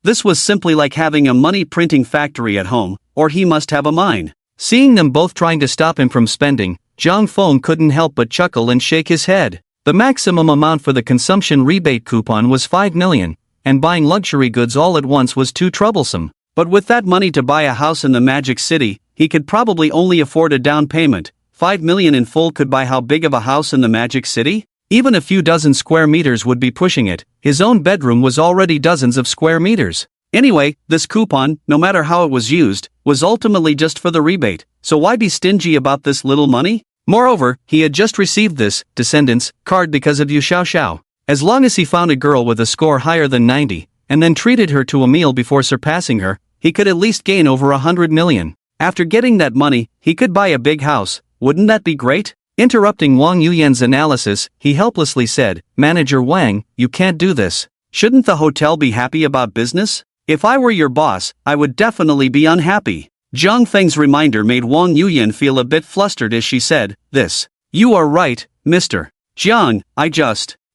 This was simply like having a money printing factory at home, or he must have a mine. Seeing them both trying to stop him from spending, Jiang Feng couldn't help but chuckle and shake his head. The maximum amount for the consumption rebate coupon was 5 million, and buying luxury goods all at once was too troublesome. But with that money to buy a house in the Magic City, he could probably only afford a down payment. 5 million in full could buy how big of a house in the Magic City? Even a few dozen square meters would be pushing it. His own bedroom was already dozens of square meters. Anyway, this coupon, no matter how it was used, was ultimately just for the rebate, so why be stingy about this little money? Moreover, he had just received this Descendants card because of Yu Xiao. As long as he found a girl with a score higher than 90, and then treated her to a meal before surpassing her, he could at least gain over 100 million. After getting that money, he could buy a big house. Wouldn't that be great? Interrupting Wang Yuyan's analysis, he helplessly said, "Manager Wang, you can't do this." Shouldn't the hotel be happy about business? If I were your boss, I would definitely be unhappy. Jiang Feng's reminder made Wang Yuyan feel a bit flustered as she said, "This. You are right, Mr. Jiang,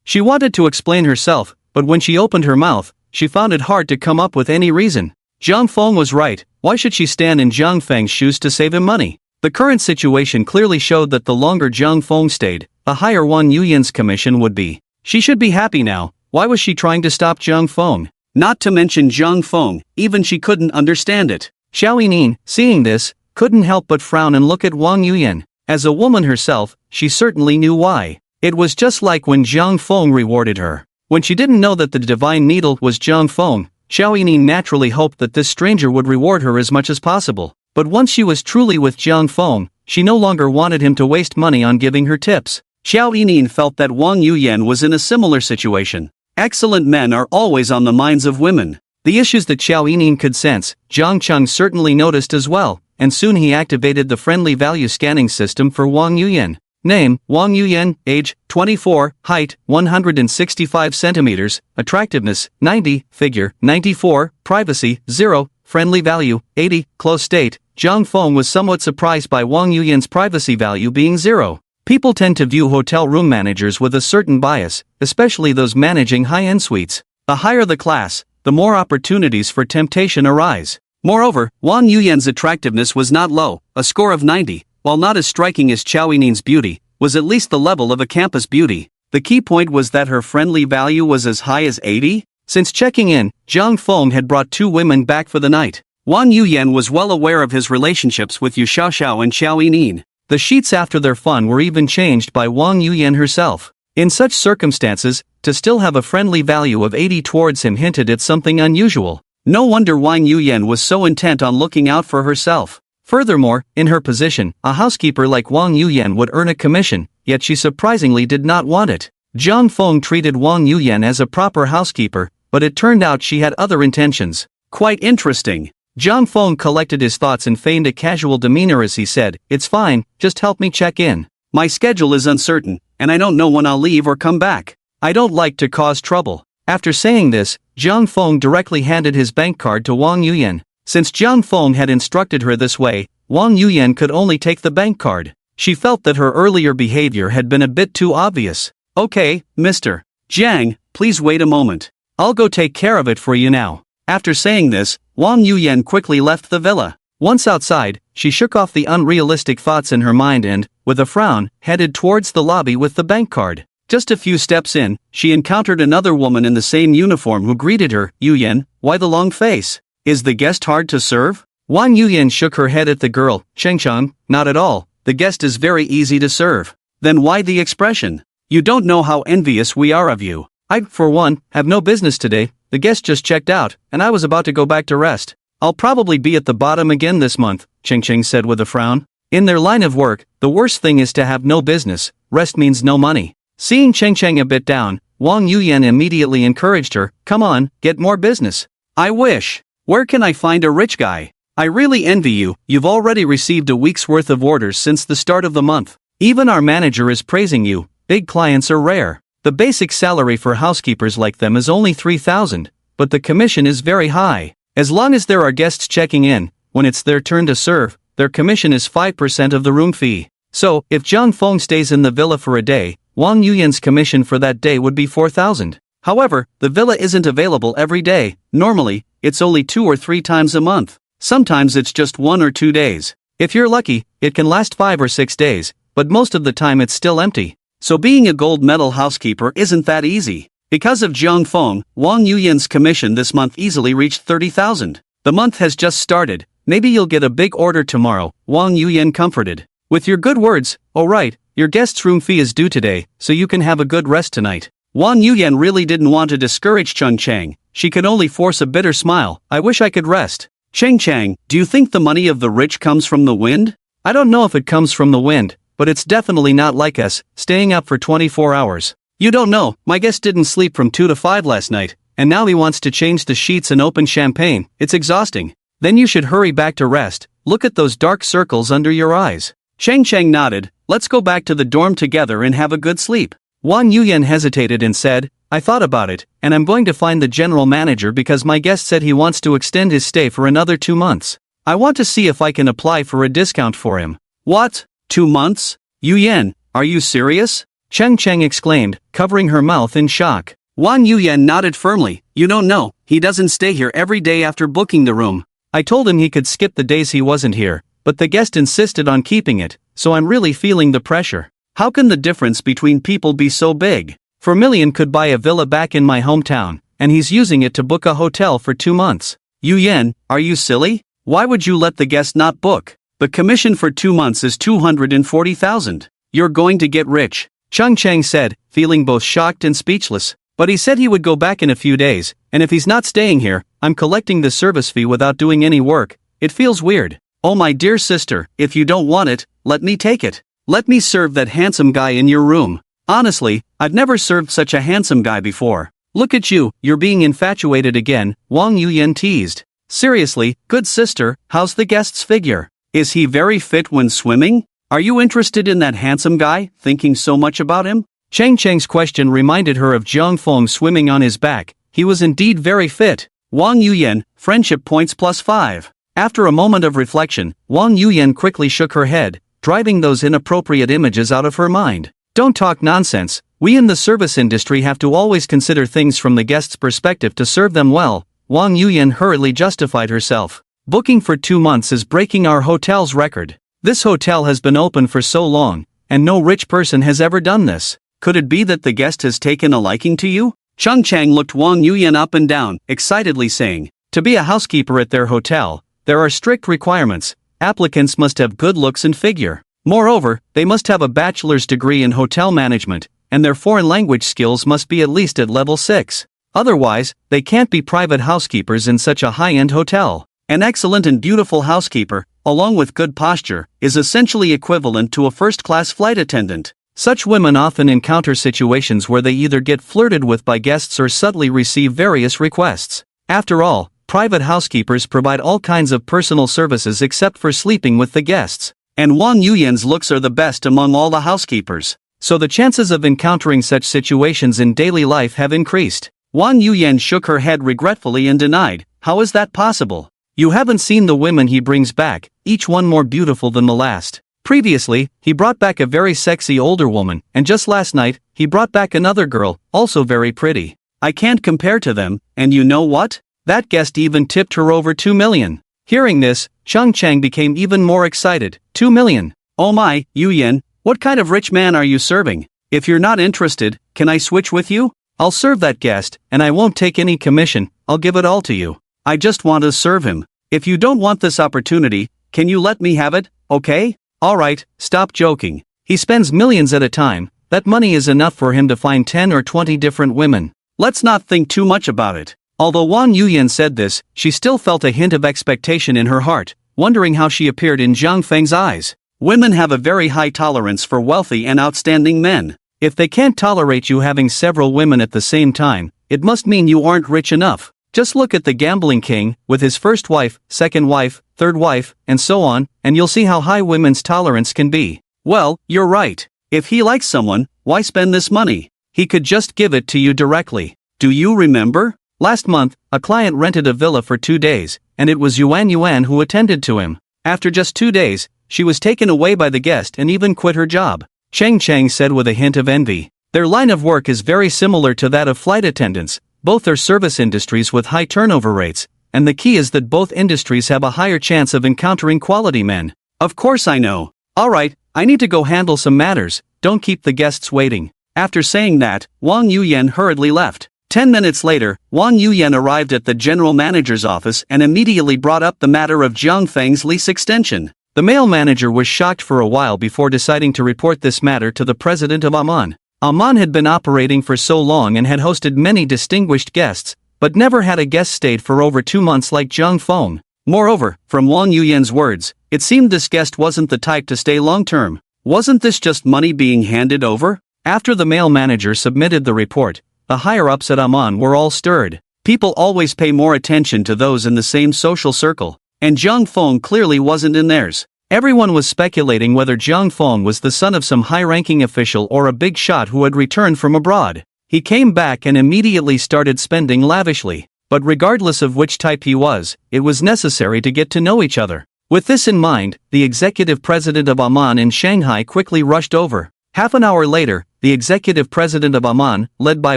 She wanted to explain herself, but when she opened her mouth, she found it hard to come up with any reason. Jiang Feng was right. Why should she stand in Jiang Feng's shoes to save him money? The current situation clearly showed that the longer Jiang Feng stayed, the higher Wang Yuyan's commission would be. She should be happy now. Why was she trying to stop Jiang Feng? Not to mention Jiang Feng, even she couldn't understand it. Xiao Yining, seeing this, couldn't help but frown and look at Wang Yuyan. As a woman herself, she certainly knew why. It was just like when Jiang Feng rewarded her. When she didn't know that the divine needle was Jiang Feng, Xiao Yining naturally hoped that this stranger would reward her as much as possible. But once she was truly with Jiang Feng, she no longer wanted him to waste money on giving her tips. Xiao Yining felt that Wang Yuyan was in a similar situation. Excellent men are always on the minds of women. The issues that Xiao Yining could sense, Zhang Cheng certainly noticed as well, and soon he activated the friendly value scanning system for Wang Yuyan. Name, Wang Yuyan, age, 24, height, 165 centimeters, attractiveness, 90, figure, 94, privacy, 0, friendly value, 80, close state. Jiang Feng was somewhat surprised by Wang Yuyan's privacy value being 0. People tend to view hotel room managers with a certain bias, especially those managing high-end suites. The higher the class, the more opportunities for temptation arise. Moreover, Wang Yuyan's attractiveness was not low. A score of 90, while not as striking as Xiao Yining's beauty, was at least the level of a campus beauty. The key point was that her friendly value was as high as 80? Since checking in, Jiang Feng had brought 2 women back for the night. Wang Yuyan was well aware of his relationships with Yu Xiao and Xiao Yining. The sheets after their fun were even changed by Wang Yuyan herself. In such circumstances, to still have a friendly value of 80 towards him hinted at something unusual. No wonder Wang Yuyan was so intent on looking out for herself. Furthermore, in her position, a housekeeper like Wang Yuyan would earn a commission, yet she surprisingly did not want it. Jiang Feng treated Wang Yuyan as a proper housekeeper, but it turned out she had other intentions. Quite interesting. Jiang Feng collected his thoughts and feigned a casual demeanor as he said, "It's fine, just help me check in. My schedule is uncertain, and I don't know when I'll leave or come back. I don't like to cause trouble." After saying this, Jiang Feng directly handed his bank card to Wang Yuyan. Since Jiang Feng had instructed her this way, Wang Yuyan could only take the bank card. She felt that her earlier behavior had been a bit too obvious. "Okay, Mr. Jiang, please wait a moment. I'll go take care of it for you now." After saying this, Wang Yuyan quickly left the villa. Once outside, she shook off the unrealistic thoughts in her mind and, with a frown, headed towards the lobby with the bank card. Just a few steps in, she encountered another woman in the same uniform who greeted her. "Yuyan, why the long face? Is the guest hard to serve?" Wang Yuyan shook her head at the girl. "Chengcheng, not at all. The guest is very easy to serve." "Then why the expression? You don't know how envious we are of you." "I, for one, have no business today. The guest just checked out, and I was about to go back to rest. I'll probably be at the bottom again this month," Chengcheng said with a frown. In their line of work, the worst thing is to have no business. Rest means no money. Seeing Chengcheng a bit down, Wang Yuyan immediately encouraged her, "Come on, get more business." "I wish. Where can I find a rich guy? I really envy you. You've already received a week's worth of orders since the start of the month. Even our manager is praising you. Big clients are rare. The basic salary for housekeepers like them is only 3,000, but the commission is very high. As long as there are guests checking in, when it's their turn to serve, their commission is 5% of the room fee." So, if Zhang Feng stays in the villa for a day, Wang Yuyan's commission for that day would be 4,000. However, the villa isn't available every day. Normally, it's only 2 or 3 times a month. Sometimes it's just 1 or 2 days. If you're lucky, it can last 5 or 6 days, but most of the time it's still empty. So being a gold medal housekeeper isn't that easy. Because of Zhang Feng, Wang Yuyan's commission this month easily reached 30,000. The month has just started. Maybe you'll get a big order tomorrow, Wang Yuyan comforted. With your good words, oh right, your guest's room fee is due today, so you can have a good rest tonight. Wang Yuyan really didn't want to discourage Cheng Chang. She could only force a bitter smile. I wish I could rest. Cheng Chang, do you think the money of the rich comes from the wind? I don't know if it comes from the wind, but it's definitely not like us, staying up for 24 hours. You don't know, my guest didn't sleep from 2 to 5 last night, and now he wants to change the sheets and open champagne. It's exhausting. Then you should hurry back to rest. Look at those dark circles under your eyes. Cheng Chang nodded. Let's go back to the dorm together and have a good sleep. Wang Yuyan hesitated and said, I thought about it, and I'm going to find the general manager because my guest said he wants to extend his stay for another 2 months. I want to see if I can apply for a discount for him. What? 2 months? Yuyan, are you serious? Cheng Cheng exclaimed, covering her mouth in shock. Wang Yuyan nodded firmly. You don't know, he doesn't stay here every day after booking the room. I told him he could skip the days he wasn't here, but the guest insisted on keeping it, so I'm really feeling the pressure. How can the difference between people be so big? 4 million could buy a villa back in my hometown, and he's using it to book a hotel for 2 months. Yuyan, are you silly? Why would you let the guest not book? The commission for 2 months is 240,000. You're going to get rich. Cheng Chang said, feeling both shocked and speechless. But he said he would go back in a few days, and if he's not staying here, I'm collecting the service fee without doing any work. It feels weird. Oh my dear sister, if you don't want it, let me take it. Let me serve that handsome guy in your room. Honestly, I've never served such a handsome guy before. Look at you, you're being infatuated again, Wang Yuyan teased. Seriously, good sister, how's the guest's figure? Is he very fit when swimming? Are you interested in that handsome guy, thinking so much about him? Cheng Cheng's question reminded her of Zhang Feng swimming on his back. He was indeed very fit. Wang Yuyan, friendship points +5. After a moment of reflection, Wang Yuyan quickly shook her head, driving those inappropriate images out of her mind. Don't talk nonsense. We in the service industry have to always consider things from the guest's perspective to serve them well. Wang Yuyan hurriedly justified herself. Booking for 2 months is breaking our hotel's record. This hotel has been open for so long, and no rich person has ever done this. Could it be that the guest has taken a liking to you? Cheng Chang looked Wang Yuyan up and down, excitedly saying, to be a housekeeper at their hotel, there are strict requirements. Applicants must have good looks and figure. Moreover, they must have a bachelor's degree in hotel management, and their foreign language skills must be at least at level 6. Otherwise, they can't be private housekeepers in such a high-end hotel. An excellent and beautiful housekeeper, along with good posture, is essentially equivalent to a first-class flight attendant. Such women often encounter situations where they either get flirted with by guests or subtly receive various requests. After all, private housekeepers provide all kinds of personal services except for sleeping with the guests. And Wang Yuyan's looks are the best among all the housekeepers. So the chances of encountering such situations in daily life have increased. Wang Yuyan shook her head regretfully and denied, how is that possible? You haven't seen the women he brings back, each one more beautiful than the last. Previously, he brought back a very sexy older woman, and just last night, he brought back another girl, also very pretty. I can't compare to them, and you know what? That guest even tipped her over 2 million. Hearing this, Cheng Chang became even more excited. 2 million. Oh my, Yuyan, what kind of rich man are you serving? If you're not interested, can I switch with you? I'll serve that guest, and I won't take any commission, I'll give it all to you. I just want to serve him. If you don't want this opportunity, can you let me have it, okay? Alright, stop joking. He spends millions at a time, that money is enough for him to find 10 or 20 different women. Let's not think too much about it. Although Wang Yuyan said this, she still felt a hint of expectation in her heart, wondering how she appeared in Zhang Feng's eyes. Women have a very high tolerance for wealthy and outstanding men. If they can't tolerate you having several women at the same time, it must mean you aren't rich enough. Just look at the gambling king, with his first wife, second wife, third wife, and so on, and you'll see how high women's tolerance can be. Well, you're right. If he likes someone, why spend this money? He could just give it to you directly. Do you remember? Last month, a client rented a villa for 2 days, and it was Yuan who attended to him. After just 2 days, she was taken away by the guest and even quit her job. Cheng Cheng said with a hint of envy. Their line of work is very similar to that of flight attendants. Both are service industries with high turnover rates, and the key is that both industries have a higher chance of encountering quality men. Of course I know. Alright, I need to go handle some matters, don't keep the guests waiting. After saying that, Wang Yuyan hurriedly left. 10 minutes later, Wang Yuyan arrived at the general manager's office and immediately brought up the matter of Jiang Feng's lease extension. The male manager was shocked for a while before deciding to report this matter to the president of Amman. Amman had been operating for so long and had hosted many distinguished guests, but never had a guest stayed for over 2 months like Jiang Feng. Moreover, from Wang Yuyan's words, it seemed this guest wasn't the type to stay long-term. Wasn't this just money being handed over? After the male manager submitted the report, the higher-ups at Amman were all stirred. People always pay more attention to those in the same social circle, and Jiang Feng clearly wasn't in theirs. Everyone was speculating whether Jiang Feng was the son of some high-ranking official or a big shot who had returned from abroad. He came back and immediately started spending lavishly. But regardless of which type he was, it was necessary to get to know each other. With this in mind, the executive president of Amman in Shanghai quickly rushed over. Half an hour later, the executive president of Amman, led by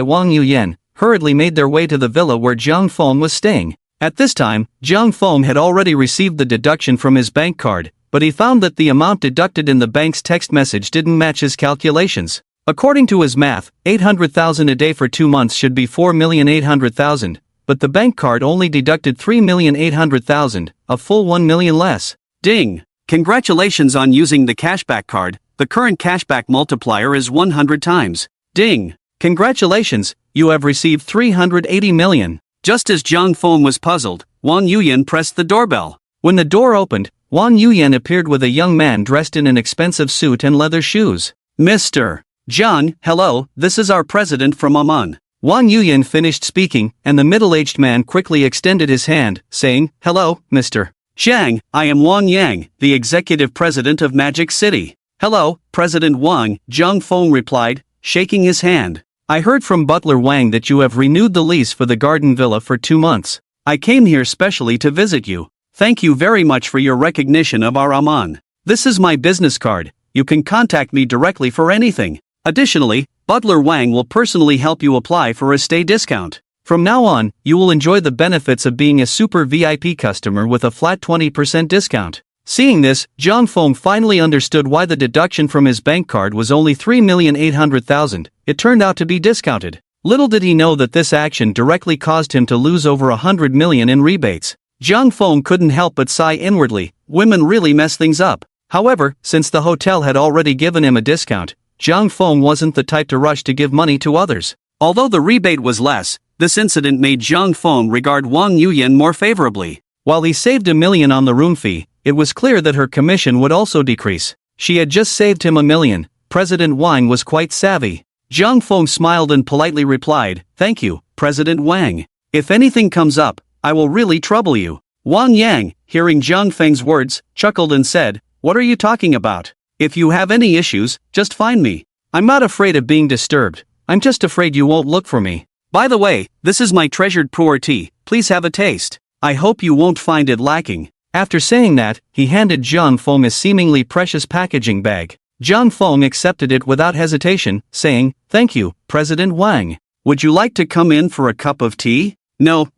Wang Yuyan, hurriedly made their way to the villa where Jiang Feng was staying. At this time, Jiang Feng had already received the deduction from his bank card, but he found that the amount deducted in the bank's text message didn't match his calculations. According to his math, 800,000 a day for 2 months should be 4,800,000, but the bank card only deducted 3,800,000, a full 1 million less. Ding! Congratulations on using the cashback card. The current cashback multiplier is 100 times. Ding! Congratulations, you have received 380 million. Just as Jiang Feng was puzzled, Wang Yuyan pressed the doorbell. When the door opened, Wang Yuyan appeared with a young man dressed in an expensive suit and leather shoes. Mr. John, hello, this is our president from Amman. Wang Yuyan finished speaking, and the middle-aged man quickly extended his hand, saying, "Hello, Mr. Zhang, I am Wang Yang, the executive president of Magic City." "Hello, President Wang," Jiang Feng replied, shaking his hand. "I heard from Butler Wang that you have renewed the lease for the garden villa for 2 months. I came here specially to visit you. Thank you very much for your recognition of our Amman. This is my business card. You can contact me directly for anything. Additionally, Butler Wang will personally help you apply for a stay discount. From now on, you will enjoy the benefits of being a super VIP customer with a flat 20% discount." Seeing this, Jiang Feng finally understood why the deduction from his bank card was only 3,800,000. It turned out to be discounted. Little did he know that this action directly caused him to lose over 100 million in rebates. Jiang Feng couldn't help but sigh inwardly. Women really mess things up. However, since the hotel had already given him a discount, Jiang Feng wasn't the type to rush to give money to others. Although the rebate was less, this incident made Jiang Feng regard Wang Yuyan more favorably. While he saved $1 million on the room fee, it was clear that her commission would also decrease. She had just saved him $1 million. President Wang was quite savvy. Jiang Feng smiled and politely replied, "Thank you, President Wang. If anything comes up, I will really trouble you." Wang Yang, hearing Jiang Feng's words, chuckled and said, "What are you talking about? If you have any issues, just find me. I'm not afraid of being disturbed. I'm just afraid you won't look for me. By the way, this is my treasured pu'er tea. Please have a taste. I hope you won't find it lacking." After saying that, he handed Jiang Feng a seemingly precious packaging bag. Jiang Feng accepted it without hesitation, saying, "Thank you, President Wang. Would you like to come in for a cup of tea?" No,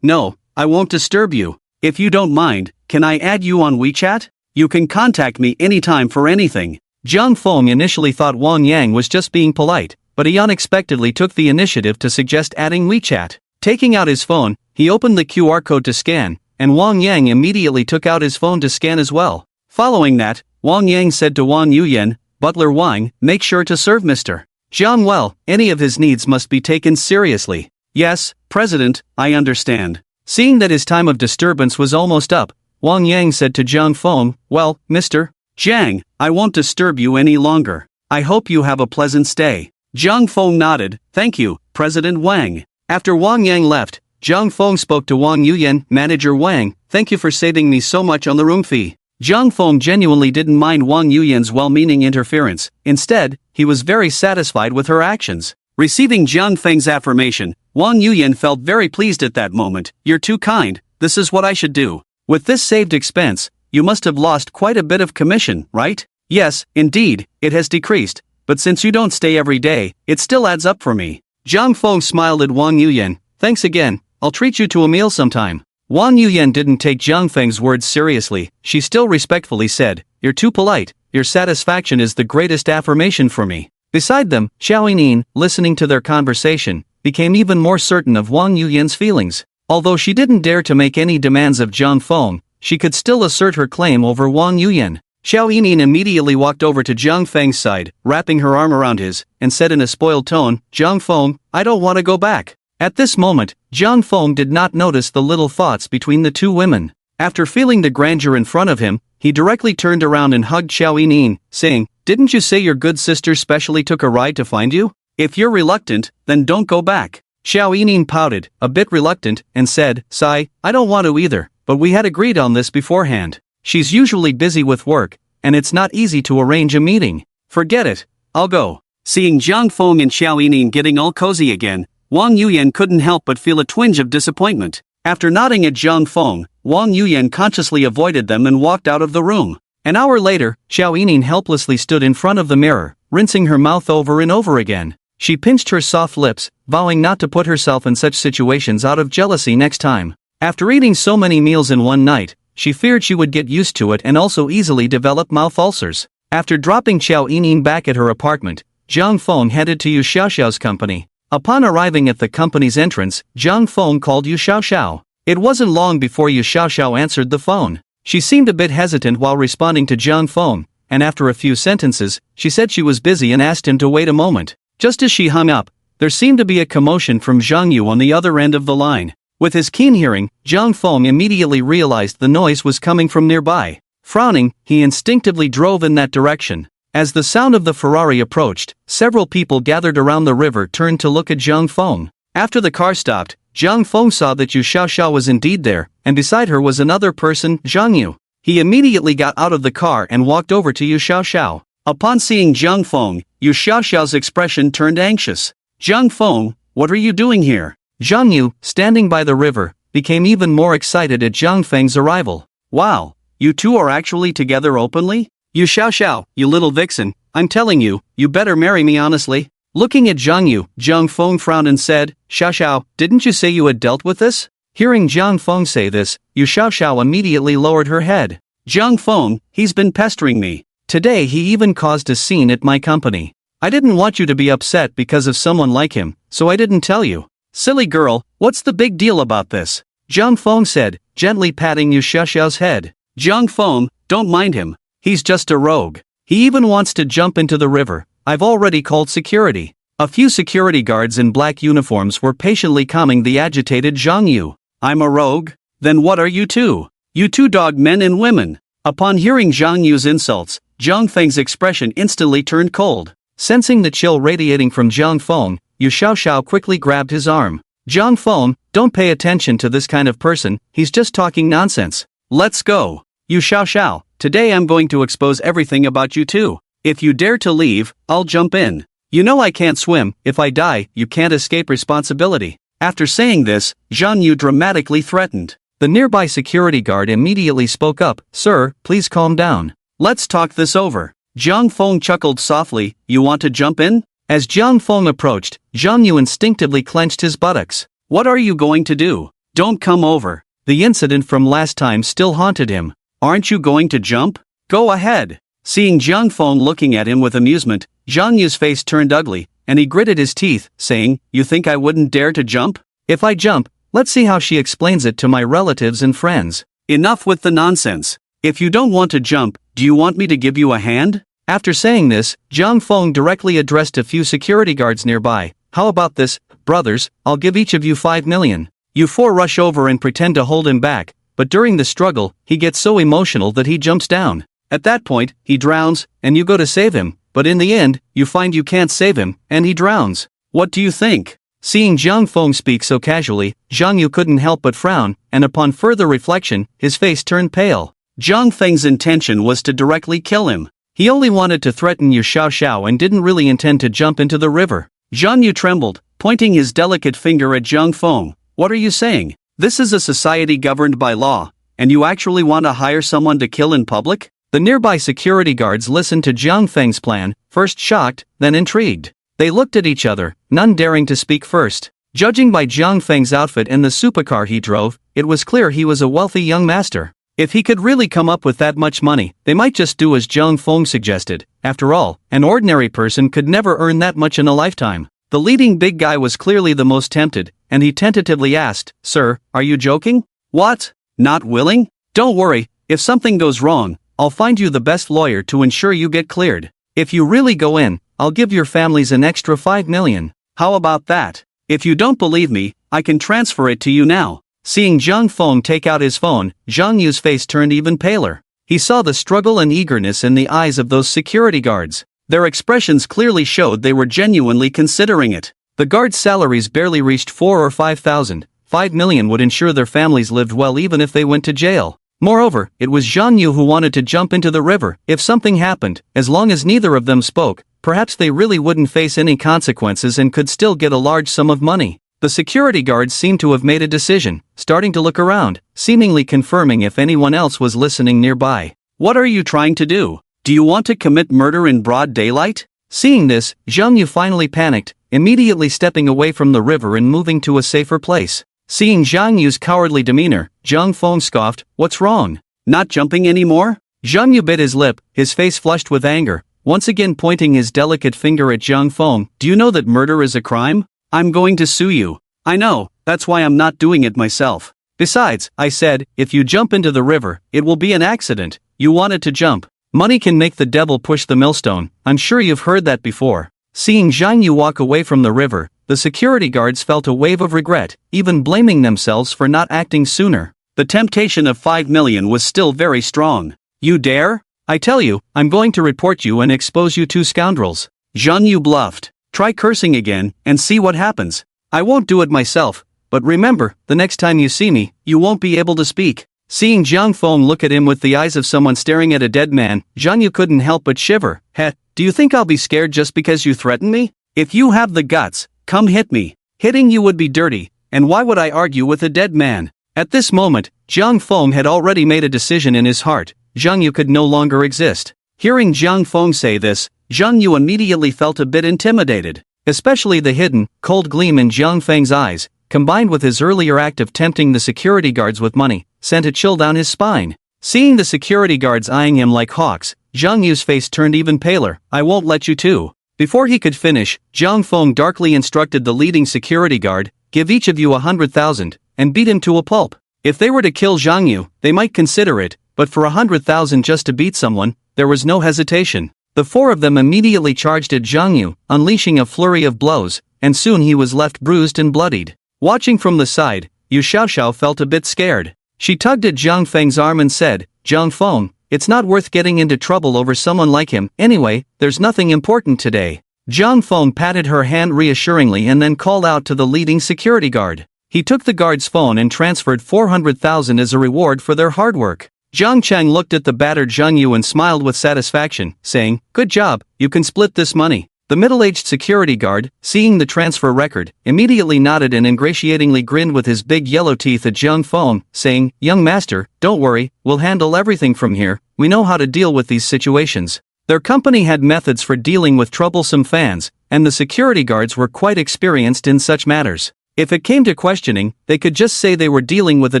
I won't disturb you. If you don't mind, can I add you on WeChat? You can contact me anytime for anything." Jiang Feng initially thought Wang Yang was just being polite, but he unexpectedly took the initiative to suggest adding WeChat. Taking out his phone, he opened the QR code to scan, and Wang Yang immediately took out his phone to scan as well. Following that, Wang Yang said to Wang Yuyan, "Butler Wang, make sure to serve Mr. Zhang well. Any of his needs must be taken seriously." "Yes, President, I understand." Seeing that his time of disturbance was almost up, Wang Yang said to Jiang Feng, "Well, Mr. Zhang, I won't disturb you any longer. I hope you have a pleasant stay." Jiang Feng nodded, "Thank you, President Wang." After Wang Yang left, Jiang Feng spoke to Wang Yuyan, "Manager Wang, thank you for saving me so much on the room fee." Jiang Feng genuinely didn't mind Wang Yuyan's well-meaning interference. Instead, he was very satisfied with her actions. Receiving Jiang Feng's affirmation, Wang Yuyan felt very pleased at that moment. "You're too kind, this is what I should do." With this saved expense, you must have lost quite a bit of commission, right? Yes, indeed, it has decreased, but since you don't stay every day, it still adds up for me. Zhang Feng smiled at Wang Yuyan. Thanks again, I'll treat you to a meal sometime. Wang Yuyan didn't take Zhang Feng's words seriously. She still respectfully said, "You're too polite, your satisfaction is the greatest affirmation for me." Beside them, Xiao Yining, listening to their conversation, became even more certain of Wang Yuyan's feelings. Although she didn't dare to make any demands of Zhang Feng, she could still assert her claim over Wang Yuyan. Xiao Yining immediately walked over to Zhang Feng's side, wrapping her arm around his, and said in a spoiled tone, "Zhang Feng, I don't want to go back." At this moment, Zhang Feng did not notice the little thoughts between the two women. After feeling the grandeur in front of him, he directly turned around and hugged Xiao Yining, saying, "Didn't you say your good sister specially took a ride to find you? If you're reluctant, then don't go back." Xiao Yining pouted, a bit reluctant, and said, "Sigh, I don't want to either, but we had agreed on this beforehand. She's usually busy with work, and it's not easy to arrange a meeting. Forget it, I'll go." Seeing Zhang Feng and Xiao Yining getting all cozy again, Wang Yuyan couldn't help but feel a twinge of disappointment. After nodding at Zhang Feng, Wang Yuyan consciously avoided them and walked out of the room. An hour later, Xiao Yining helplessly stood in front of the mirror, rinsing her mouth over and over again. She pinched her soft lips, vowing not to put herself in such situations out of jealousy next time. After eating so many meals in one night, she feared she would get used to it and also easily develop mouth ulcers. After dropping Xiao Yining back at her apartment, Zhang Feng headed to Yu Xiaoxiao's company. Upon arriving at the company's entrance, Zhang Feng called Yu Xiaoxiao. It wasn't long before Yu Xiaoxiao answered the phone. She seemed a bit hesitant while responding to Zhang Feng, and after a few sentences, she said she was busy and asked him to wait a moment. Just as she hung up, there seemed to be a commotion from Zhang Yu on the other end of the line. With his keen hearing, Zhang Feng immediately realized the noise was coming from nearby. Frowning, he instinctively drove in that direction. As the sound of the Ferrari approached, several people gathered around the river turned to look at Zhang Feng. After the car stopped, Zhang Feng saw that Yu Xiaoxiao was indeed there, and beside her was another person, Zhang Yu. He immediately got out of the car and walked over to Yu Xiaoxiao. Upon seeing Zhang Feng, Yu Xiaoxiao's expression turned anxious. "Zhang Feng, what are you doing here?" Zhang Yu, standing by the river, became even more excited at Zhang Feng's arrival. "Wow, you two are actually together openly? Yu Xiaoxiao, you little vixen, I'm telling you, you better marry me honestly." Looking at Zhang Yu, Zhang Feng frowned and said, "Xiaoxiao, didn't you say you had dealt with this?" Hearing Zhang Feng say this, Yu Xiaoxiao immediately lowered her head. "Zhang Feng, he's been pestering me. Today he even caused a scene at my company. I didn't want you to be upset because of someone like him, so I didn't tell you." "Silly girl, what's the big deal about this?" Zhang Feng said, gently patting Yu Xiaoxiao's head. "Zhang Feng, don't mind him. He's just a rogue. He even wants to jump into the river. I've already called security." A few security guards in black uniforms were patiently calming the agitated Zhang Yu. "I'm a rogue? Then what are you two? You two dog men and women." Upon hearing Zhang Yu's insults, Zhang Feng's expression instantly turned cold. Sensing the chill radiating from Zhang Feng, Yu Xiaoxiao quickly grabbed his arm. "Zhang Feng, don't pay attention to this kind of person, he's just talking nonsense. Let's go. Yu Xiaoxiao, today I'm going to expose everything about you two. If you dare to leave, I'll jump in. You know I can't swim, if I die, you can't escape responsibility." After saying this, Zhang Yu dramatically threatened. The nearby security guard immediately spoke up, "Sir, please calm down. Let's talk this over." Zhang Feng chuckled softly, "You want to jump in?" As Zhang Feng approached, Zhang Yu instinctively clenched his buttocks. "What are you going to do? Don't come over." The incident from last time still haunted him. "Aren't you going to jump? Go ahead." Seeing Zhang Feng looking at him with amusement, Zhang Yu's face turned ugly, and he gritted his teeth, saying, "You think I wouldn't dare to jump? If I jump, let's see how she explains it to my relatives and friends." "Enough with the nonsense. If you don't want to jump, do you want me to give you a hand?" After saying this, Zhang Feng directly addressed a few security guards nearby. "How about this, brothers, I'll give each of you 5 million. You four rush over and pretend to hold him back, but during the struggle, he gets so emotional that he jumps down. At that point, he drowns, and you go to save him, but in the end, you find you can't save him, and he drowns. What do you think?" Seeing Zhang Feng speak so casually, Zhang Yu couldn't help but frown, and upon further reflection, his face turned pale. Zhang Feng's intention was to directly kill him. He only wanted to threaten Yu Xiaoxiao and didn't really intend to jump into the river. Zhang Yu trembled, pointing his delicate finger at Zhang Feng. "What are you saying? This is a society governed by law. and you actually want to hire someone to kill in public? The nearby security guards listened to Jiang Feng's plan, first shocked, then intrigued. They looked at each other, none daring to speak first. Judging by Jiang Feng's outfit and the supercar he drove, it was clear he was a wealthy young master. If he could really come up with that much money, they might just do as Jiang Feng suggested. After all, an ordinary person could never earn that much in a lifetime. The leading big guy was clearly the most tempted, and he tentatively asked, "Sir, are you joking? What? Not willing? Don't worry, if something goes wrong, I'll find you the best lawyer to ensure you get cleared. If you really go in, I'll give your families an extra 5 million. How about that? If you don't believe me, I can transfer it to you now." Seeing Jiang Feng take out his phone, Zhang Yu's face turned even paler. He saw the struggle and eagerness in the eyes of those security guards. Their expressions clearly showed they were genuinely considering it. The guards' salaries barely reached 4 or 5,000. 5 million would ensure their families lived well even if they went to jail. Moreover, it was Zhang Yu who wanted to jump into the river. If something happened, as long as neither of them spoke, perhaps they really wouldn't face any consequences and could still get a large sum of money. The security guards seemed to have made a decision, starting to look around, seemingly confirming if anyone else was listening nearby. What are you trying to do? Do you want to commit murder in broad daylight? Seeing this, Zhang Yu finally panicked, immediately stepping away from the river and moving to a safer place. Seeing Zhang Yu's cowardly demeanor, Jiang Feng scoffed, "What's wrong? Not jumping anymore?" Zhang Yu bit his lip, his face flushed with anger, once again pointing his delicate finger at Jiang Feng. "Do you know that murder is a crime? I'm going to sue you." "I know, that's why I'm not doing it myself. Besides, I said, if you jump into the river, it will be an accident. You wanted to jump. Money can make the devil push the millstone. I'm sure you've heard that before." Seeing Zhang Yu walk away from the river, the security guards felt a wave of regret, even blaming themselves for not acting sooner. The temptation of 5 million was still very strong. "You dare? I tell you, I'm going to report you and expose you two scoundrels." Zhang Yu bluffed. "Try cursing again, and see what happens." "I won't do it myself, but remember, the next time you see me, you won't be able to speak." Seeing Jiang Feng look at him with the eyes of someone staring at a dead man, Zhang Yu couldn't help but shiver. "Heh, do you think I'll be scared just because you threaten me? If you have the guts, come hit me. Hitting you would be dirty, and why would I argue with a dead man?" At this moment, Jiang Feng had already made a decision in his heart. Zhang Yu could no longer exist. Hearing Jiang Feng say this, Zhang Yu immediately felt a bit intimidated. Especially the hidden, cold gleam in Jiang Feng's eyes, combined with his earlier act of tempting the security guards with money, sent a chill down his spine. Seeing the security guards eyeing him like hawks, Zhang Yu's face turned even paler. "I won't let you too." Before he could finish, Jiang Feng darkly instructed the leading security guard, "Give each of you 100,000, and beat him to a pulp." If they were to kill Zhang Yu, they might consider it, but for 100,000 just to beat someone, there was no hesitation. The four of them immediately charged at Zhang Yu, unleashing a flurry of blows, and soon he was left bruised and bloodied. Watching from the side, Yu Xiaoxiao felt a bit scared. She tugged at Jiang Feng's arm and said, "Jiang Feng, it's not worth getting into trouble over someone like him. Anyway, there's nothing important today." Jiang Feng patted her hand reassuringly and then called out to the leading security guard. He took the guard's phone and transferred 400,000 as a reward for their hard work. Zhang Chang looked at the battered Zhang Yu and smiled with satisfaction, saying, "Good job, you can split this money." The middle-aged security guard, seeing the transfer record, immediately nodded and ingratiatingly grinned with his big yellow teeth at Jiang Feng, saying, "Young master, don't worry, we'll handle everything from here. We know how to deal with these situations." Their company had methods for dealing with troublesome fans, and the security guards were quite experienced in such matters. If it came to questioning, they could just say they were dealing with a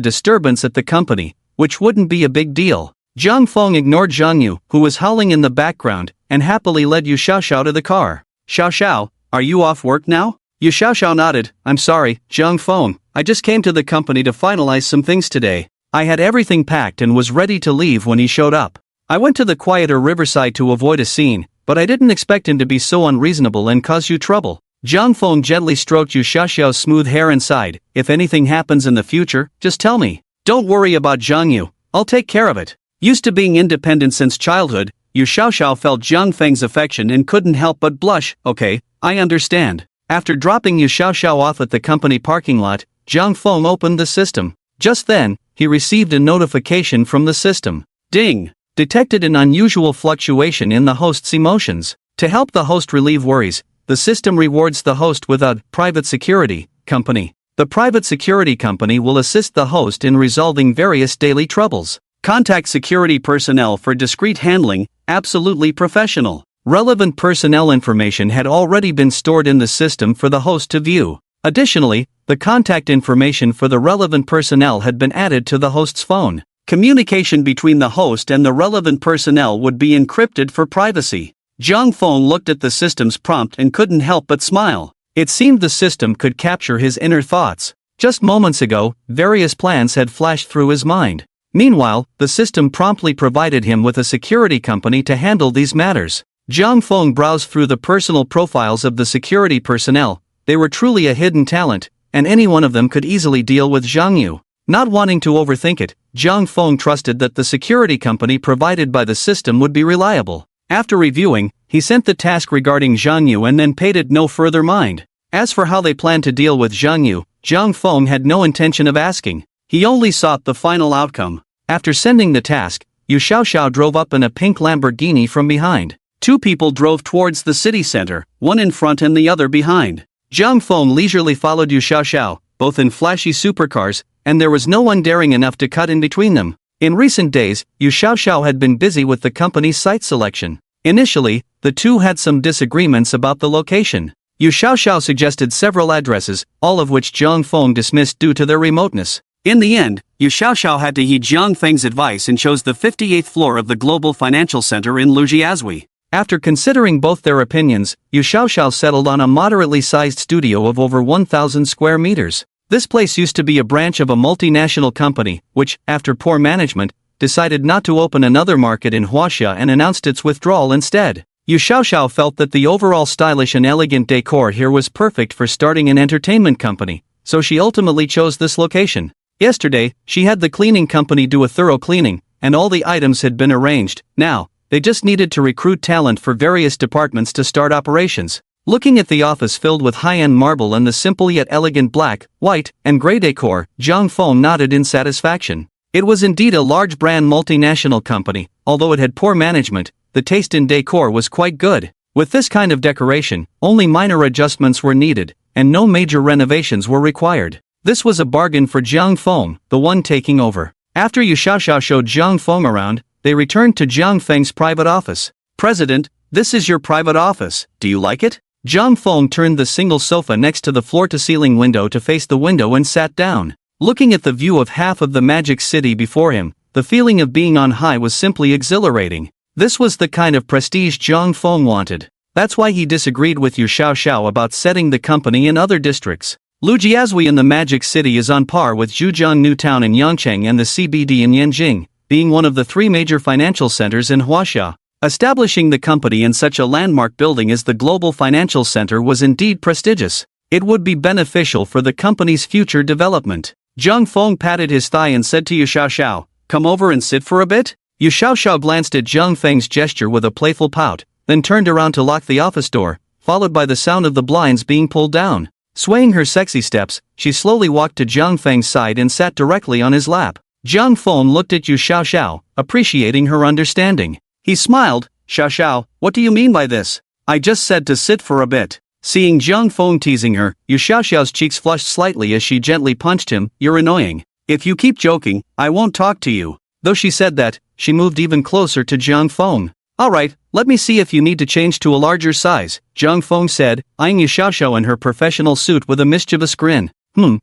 disturbance at the company, which wouldn't be a big deal. Jiang Feng ignored Zhang Yu, who was howling in the background, and happily led Yu Xiaoxiao to the car. "Xiaoxiao, are you off work now?" Yu Xiaoxiao nodded. "I'm sorry, Jiang Feng, I just came to the company to finalize some things today. I had everything packed and was ready to leave when he showed up. I went to the quieter riverside to avoid a scene, but I didn't expect him to be so unreasonable and cause you trouble." Jiang Feng gently stroked Yu Xiaoxiao's smooth hair and sighed, "If anything happens in the future, just tell me. Don't worry about Zhang Yu, I'll take care of it." Used to being independent since childhood, Yu Xiaoxiao felt Jiang Feng's affection and couldn't help but blush. "Okay, I understand." After dropping Yu Xiaoxiao off at the company parking lot, Jiang Feng opened the system. Just then, he received a notification from the system. Ding! Detected an unusual fluctuation in the host's emotions. To help the host relieve worries, the system rewards the host with a private security company. The private security company will assist the host in resolving various daily troubles. Contact security personnel for discreet handling, absolutely professional. Relevant personnel information had already been stored in the system for the host to view. Additionally, the contact information for the relevant personnel had been added to the host's phone. Communication between the host and the relevant personnel would be encrypted for privacy. Zhang Feng looked at the system's prompt and couldn't help but smile. It seemed the system could capture his inner thoughts. Just moments ago, various plans had flashed through his mind. Meanwhile, the system promptly provided him with a security company to handle these matters. Zhang Feng browsed through the personal profiles of the security personnel. They were truly a hidden talent, and any one of them could easily deal with Zhang Yu. Not wanting to overthink it, Zhang Feng trusted that the security company provided by the system would be reliable. After reviewing, he sent the task regarding Zhang Yu and then paid it no further mind. As for how they planned to deal with Zhang Yu, Zhang Feng had no intention of asking. He only sought the final outcome. After sending the task, Yu Xiaoxiao drove up in a pink Lamborghini from behind. Two people drove towards the city center, one in front and the other behind. Zhang Feng leisurely followed Yu Xiaoxiao, both in flashy supercars, and there was no one daring enough to cut in between them. In recent days, Yu Xiaoxiao had been busy with the company's site selection. Initially, the two had some disagreements about the location. Yu Xiaoxiao suggested several addresses, all of which Zhang Feng dismissed due to their remoteness. In the end, Yu Xiaoxiao had to heed Zhang Feng's advice and chose the 58th floor of the Global Financial Center in Lujiazui. After considering both their opinions, Yu Xiaoxiao settled on a moderately sized studio of over 1,000 square meters. This place used to be a branch of a multinational company, which, after poor management, decided not to open another market in Huaxia and announced its withdrawal instead. Yu Xiaoxiao felt that the overall stylish and elegant decor here was perfect for starting an entertainment company, so she ultimately chose this location. Yesterday, she had the cleaning company do a thorough cleaning, and all the items had been arranged. Now, they just needed to recruit talent for various departments to start operations. Looking at the office filled with high-end marble and the simple yet elegant black, white, and gray decor, Zhang Feng nodded in satisfaction. It was indeed a large brand multinational company. Although it had poor management, the taste in decor was quite good. With this kind of decoration, only minor adjustments were needed, and no major renovations were required. This was a bargain for Zhang Feng, the one taking over. After Yu Xiaoxiao showed Zhang Feng around, they returned to Zhang Feng's private office. President, this is your private office. Do you like it? Zhang Feng turned the single sofa next to the floor-to-ceiling window to face the window and sat down. Looking at the view of half of the magic city before him, the feeling of being on high was simply exhilarating. This was the kind of prestige Zhang Feng wanted. That's why he disagreed with Yu Xiaoxiao about setting the company in other districts. Lujiazui in the Magic City is on par with Zhujiang New Town in Yangcheng and the CBD in Yanjing, being one of the three major financial centers in Huaxia. Establishing the company in such a landmark building as the Global Financial Center was indeed prestigious. It would be beneficial for the company's future development. Zhang Feng patted his thigh and said to Yu Xiaoxiao, "Come over and sit for a bit?" Yu Xiaoxiao glanced at Zhang Feng's gesture with a playful pout, then turned around to lock the office door, followed by the sound of the blinds being pulled down. Swaying her sexy steps, she slowly walked to Zhang Feng's side and sat directly on his lap. Zhang Feng looked at Yu Xiaoxiao, appreciating her understanding. He smiled. "Xiaoxiao, what do you mean by this? I just said to sit for a bit." Seeing Zhang Feng teasing her, Yu Xiaoxiao's cheeks flushed slightly as she gently punched him. "You're annoying. If you keep joking, I won't talk to you." Though she said that, she moved even closer to Zhang Feng. "Alright, let me see if you need to change to a larger size," Zhang Feng said, eyeing Yu Xiaoxiao in her professional suit with a mischievous grin.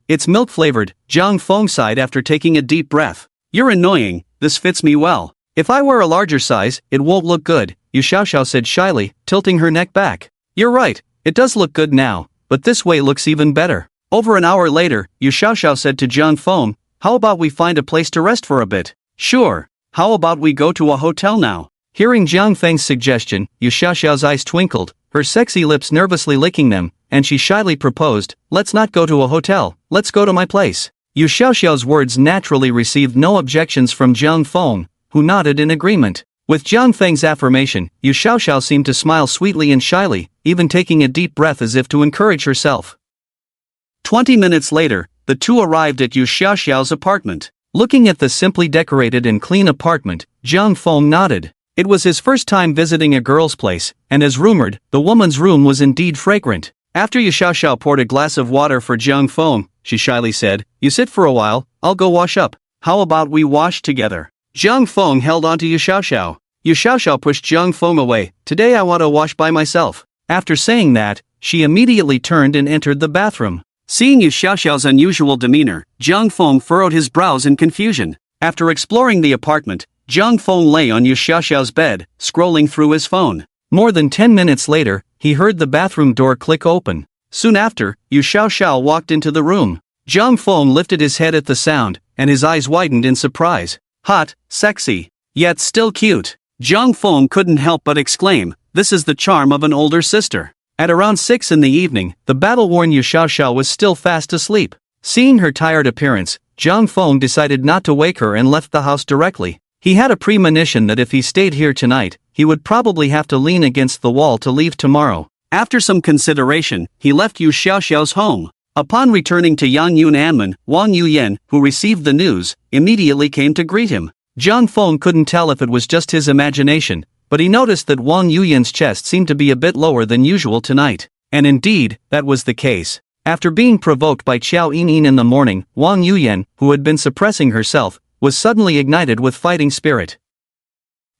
It's milk-flavored," Zhang Feng sighed after taking a deep breath. "You're annoying, this fits me well. If I wear a larger size, it won't look good," Yu Xiaoxiao said shyly, tilting her neck back. "You're right, it does look good now, but this way looks even better." Over an hour later, Yu Xiaoxiao said to Zhang Feng, "How about we find a place to rest for a bit?" "Sure, how about we go to a hotel now?" Hearing Zhang Feng's suggestion, Yu Xiaoxiao's eyes twinkled, her sexy lips nervously licking them, and she shyly proposed, "Let's not go to a hotel, let's go to my place." Yu Xiaoxiao's words naturally received no objections from Zhang Feng, who nodded in agreement. With Zhang Feng's affirmation, Yu Xiaoxiao seemed to smile sweetly and shyly, even taking a deep breath as if to encourage herself. 20 minutes later, the two arrived at Yu Xiaoxiao's apartment. Looking at the simply decorated and clean apartment, Zhang Feng nodded. It was his first time visiting a girl's place, and as rumored, the woman's room was indeed fragrant. After Yu Xiaoxiao poured a glass of water for Jiang Feng, she shyly said, "You sit for a while, I'll go wash up. How about we wash together?" Jiang Feng held onto Yu Xiaoxiao. Yu Xiaoxiao pushed Jiang Feng away. "Today I want to wash by myself." After saying that, she immediately turned and entered the bathroom. Seeing Yu Xiaoxiao's unusual demeanor, Jiang Feng furrowed his brows in confusion. After exploring the apartment, Jiang Feng lay on Yu Xiaoxiao's bed, scrolling through his phone. More than 10 minutes later, he heard the bathroom door click open. Soon after, Yu Xiaoxiao walked into the room. Jiang Feng lifted his head at the sound, and his eyes widened in surprise. Hot, sexy, yet still cute. Jiang Feng couldn't help but exclaim, "This is the charm of an older sister." At around 6 in the evening, the battle-worn Yu Xiaoxiao was still fast asleep. Seeing her tired appearance, Jiang Feng decided not to wake her and left the house directly. He had a premonition that if he stayed here tonight, he would probably have to lean against the wall to leave tomorrow. After some consideration, he left Yu Xiaoxiao's home. Upon returning to Yang Yun Anman, Wang Yuyen, who received the news, immediately came to greet him. Jiang Feng couldn't tell if it was just his imagination, but he noticed that Wang Yuyen's chest seemed to be a bit lower than usual tonight. And indeed, that was the case. After being provoked by Qiao Yinyin in the morning, Wang Yuyen, who had been suppressing herself, was suddenly ignited with fighting spirit.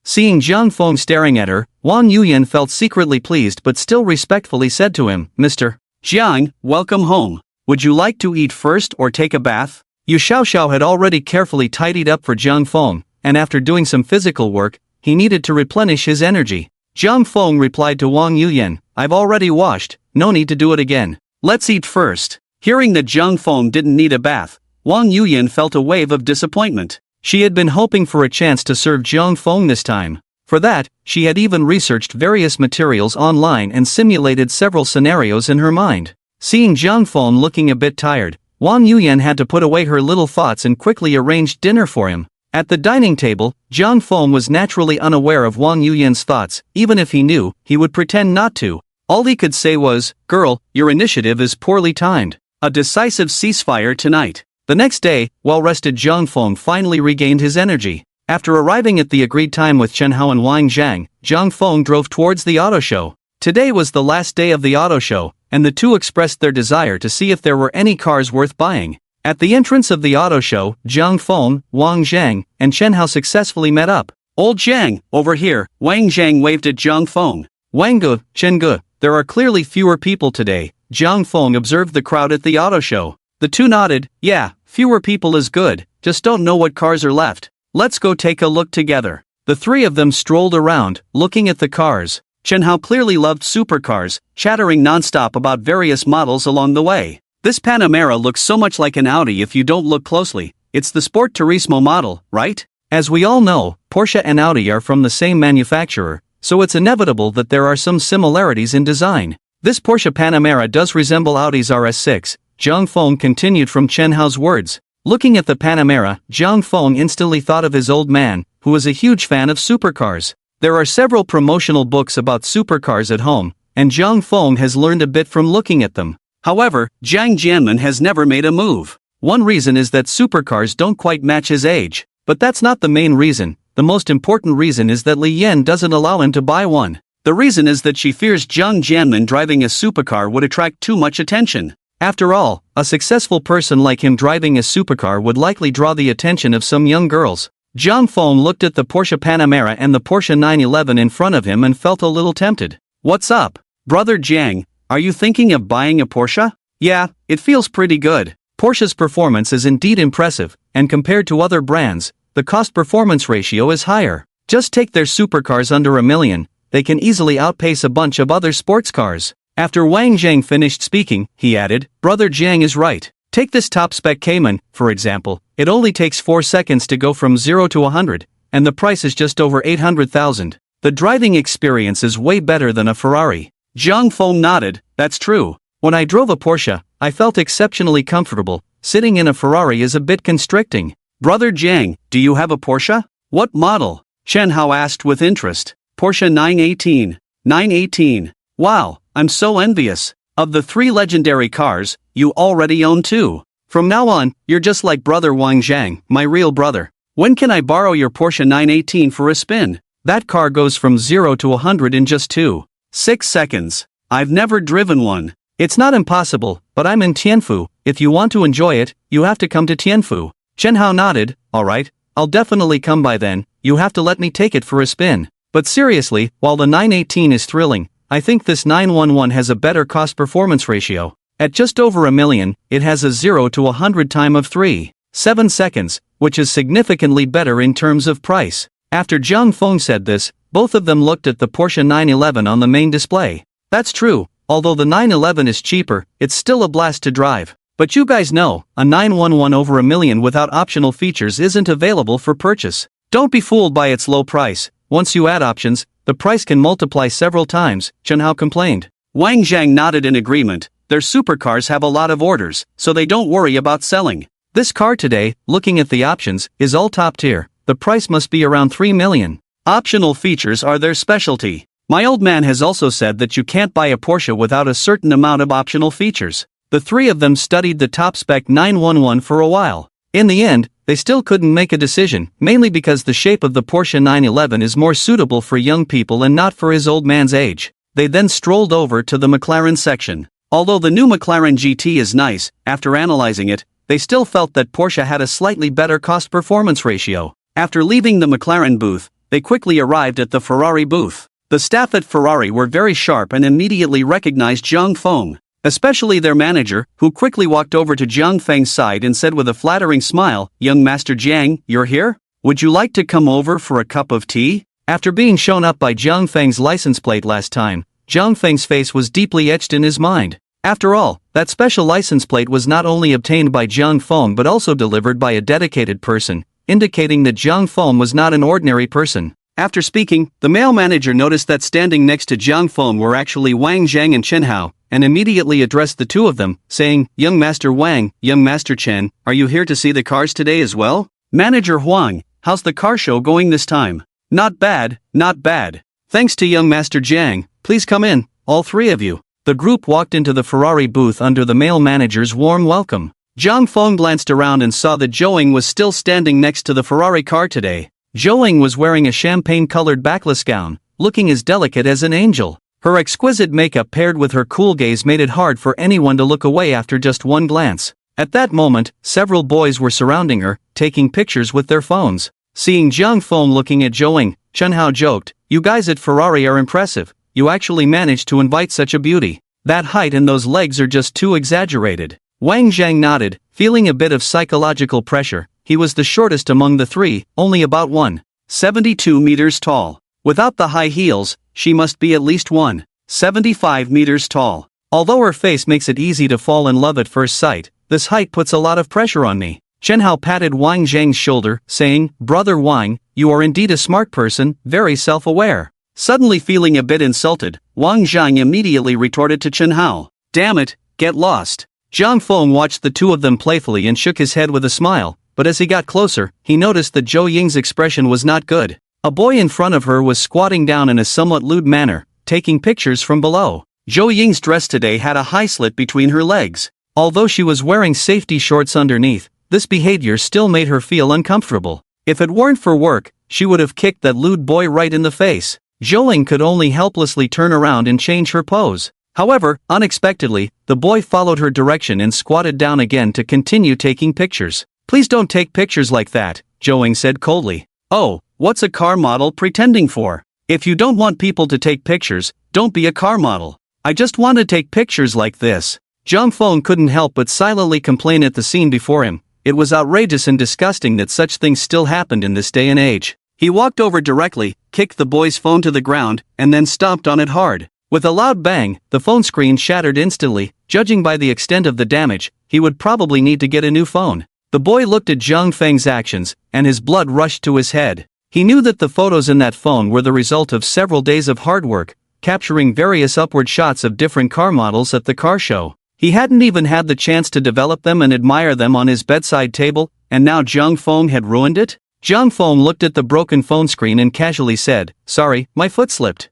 Seeing Jiang Feng staring at her, Wang Yuyen felt secretly pleased but still respectfully said to him, "Mr. Jiang, welcome home. Would you like to eat first or take a bath?" Yu Xiaoxiao had already carefully tidied up for Jiang Feng, and after doing some physical work, he needed to replenish his energy. Jiang Feng replied to Wang Yuyen, "I've already washed, no need to do it again. Let's eat first." Hearing that Jiang Feng didn't need a bath, Wang Yuyen felt a wave of disappointment. She had been hoping for a chance to serve Jiang Feng this time. For that, she had even researched various materials online and simulated several scenarios in her mind. Seeing Jiang Feng looking a bit tired, Wang Yuyen had to put away her little thoughts and quickly arranged dinner for him. At the dining table, Jiang Feng was naturally unaware of Wang Yuyen's thoughts. Even if he knew, he would pretend not to. All he could say was, "Girl, your initiative is poorly timed. A decisive ceasefire tonight." The next day, well-rested Jiang Feng finally regained his energy. After arriving at the agreed time with Chen Hao and Wang Zhang, Jiang Feng drove towards the auto show. Today was the last day of the auto show, and the two expressed their desire to see if there were any cars worth buying. At the entrance of the auto show, Jiang Feng, Wang Zhang, and Chen Hao successfully met up. "Old Zhang, over here," Wang Zhang waved at Jiang Feng. "Wang Ge, Chen Ge, there are clearly fewer people today." Jiang Feng observed the crowd at the auto show. The two nodded. "Yeah, fewer people is good, just don't know what cars are left. Let's go take a look together." The three of them strolled around, looking at the cars. Chen Hao clearly loved supercars, chattering non-stop about various models along the way. "This Panamera looks so much like an Audi if you don't look closely. It's the Sport Turismo model, right?" As we all know, Porsche and Audi are from the same manufacturer, so it's inevitable that there are some similarities in design. "This Porsche Panamera does resemble Audi's RS6, Jiang Feng continued from Chen Hao's words. Looking at the Panamera, Jiang Feng instantly thought of his old man, who was a huge fan of supercars. There are several promotional books about supercars at home, and Jiang Feng has learned a bit from looking at them. However, Jiang Jianmen has never made a move. One reason is that supercars don't quite match his age. But that's not the main reason. The most important reason is that Li Yan doesn't allow him to buy one. The reason is that she fears Jiang Jianmen driving a supercar would attract too much attention. After all, a successful person like him driving a supercar would likely draw the attention of some young girls. Jiang Feng looked at the Porsche Panamera and the Porsche 911 in front of him and felt a little tempted. "What's up, brother Jiang? Are you thinking of buying a Porsche?" "Yeah, it feels pretty good." Porsche's performance is indeed impressive, and compared to other brands, the cost-performance ratio is higher. Just take their supercars under $1 million, they can easily outpace a bunch of other sports cars. After Wang Zhang finished speaking, he added, "Brother Jiang is right. Take this top-spec Cayman, for example. It only takes 4 seconds to go from 0 to 100, and the price is just over 800,000. The driving experience is way better than a Ferrari." Jiang Feng nodded. "That's true. When I drove a Porsche, I felt exceptionally comfortable. Sitting in a Ferrari is a bit constricting." "Brother Jiang, do you have a Porsche? What model?" Chen Hao asked with interest. "Porsche 918. 918. Wow, I'm so envious. Of the 3 legendary cars, you already own 2. From now on, you're just like brother Wang Zhang, my real brother. When can I borrow your Porsche 918 for a spin? That car goes from 0 to 100 in just 2.6 seconds. I've never driven one. It's not impossible, but I'm in Tianfu. If you want to enjoy it, you have to come to Tianfu. Chen Hao nodded. Alright, I'll definitely come by then, you have to let me take it for a spin. But seriously, while the 918 is thrilling, I think this 911 has a better cost-performance ratio. At just over $1 million, it has a 0 to 100 time of 3.7 seconds, which is significantly better in terms of price. After Jiang Feng said this, both of them looked at the Porsche 911 on the main display. That's true, although the 911 is cheaper, it's still a blast to drive. But you guys know, a 911 over $1 million without optional features isn't available for purchase. Don't be fooled by its low price. Once you add options, the price can multiply several times, Chen Hao complained. Wang Zhang nodded in agreement. Their supercars have a lot of orders, so they don't worry about selling. This car today, looking at the options, is all top tier. The price must be around $3 million. Optional features are their specialty. My old man has also said that you can't buy a Porsche without a certain amount of optional features. The three of them studied the top spec 911 for a while. In the end, they still couldn't make a decision, mainly because the shape of the Porsche 911 is more suitable for young people and not for his old man's age. They then strolled over to the McLaren section. Although the new McLaren GT is nice, after analyzing it, they still felt that Porsche had a slightly better cost-performance ratio. After leaving the McLaren booth, they quickly arrived at the Ferrari booth. The staff at Ferrari were very sharp and immediately recognized Jiang Feng, especially their manager, who quickly walked over to Jiang Feng's side and said with a flattering smile, "Young Master Jiang, you're here? Would you like to come over for a cup of tea?" After being shown up by Jiang Feng's license plate last time, Jiang Feng's face was deeply etched in his mind. After all, that special license plate was not only obtained by Jiang Feng but also delivered by a dedicated person, indicating that Jiang Feng was not an ordinary person. After speaking, the male manager noticed that standing next to Jiang Feng were actually Wang Zhang and Chen Hao, and immediately addressed the two of them, saying, "Young Master Wang, Young Master Chen, are you here to see the cars today as well?" "Manager Huang, how's the car show going this time?" "Not bad, not bad. Thanks to Young Master Jiang, please come in, all three of you." The group walked into the Ferrari booth under the male manager's warm welcome. Jiang Feng glanced around and saw that Zhou was still standing next to the Ferrari car today. Zhou was wearing a champagne-colored backless gown, looking as delicate as an angel. Her exquisite makeup paired with her cool gaze made it hard for anyone to look away after just one glance. At that moment, several boys were surrounding her, taking pictures with their phones. Seeing Jiang Feng looking at Zhou, Chen Hao joked, "You guys at Ferrari are impressive. You actually managed to invite such a beauty. That height and those legs are just too exaggerated." Wang Zhang nodded, feeling a bit of psychological pressure. He was the shortest among the three, only about 1.72 meters tall. Without the high heels, she must be at least 1.75 meters tall. Although her face makes it easy to fall in love at first sight, this height puts a lot of pressure on me. Chen Hao patted Wang Zhang's shoulder, saying, "Brother Wang, you are indeed a smart person, very self-aware." Suddenly feeling a bit insulted, Wang Zhang immediately retorted to Chen Hao, "Damn it, get lost." Jiang Feng watched the two of them playfully and shook his head with a smile, but as he got closer, he noticed that Zhou Ying's expression was not good. A boy in front of her was squatting down in a somewhat lewd manner, taking pictures from below. Zhou Ying's dress today had a high slit between her legs. Although she was wearing safety shorts underneath, this behavior still made her feel uncomfortable. If it weren't for work, she would have kicked that lewd boy right in the face. Zhou Ying could only helplessly turn around and change her pose. However, unexpectedly, the boy followed her direction and squatted down again to continue taking pictures. "Please don't take pictures like that," Zhou Ying said coldly. "Oh, what's a car model pretending for? If you don't want people to take pictures, don't be a car model. I just want to take pictures like this." Jiang Feng couldn't help but silently complain at the scene before him. It was outrageous and disgusting that such things still happened in this day and age. He walked over directly, kicked the boy's phone to the ground, and then stomped on it hard. With a loud bang, the phone screen shattered instantly. Judging by the extent of the damage, he would probably need to get a new phone. The boy looked at Jiang Feng's actions, and his blood rushed to his head. He knew that the photos in that phone were the result of several days of hard work, capturing various upward shots of different car models at the car show. He hadn't even had the chance to develop them and admire them on his bedside table, and now Jiang Feng had ruined it? Jiang Feng looked at the broken phone screen and casually said, "Sorry, my foot slipped."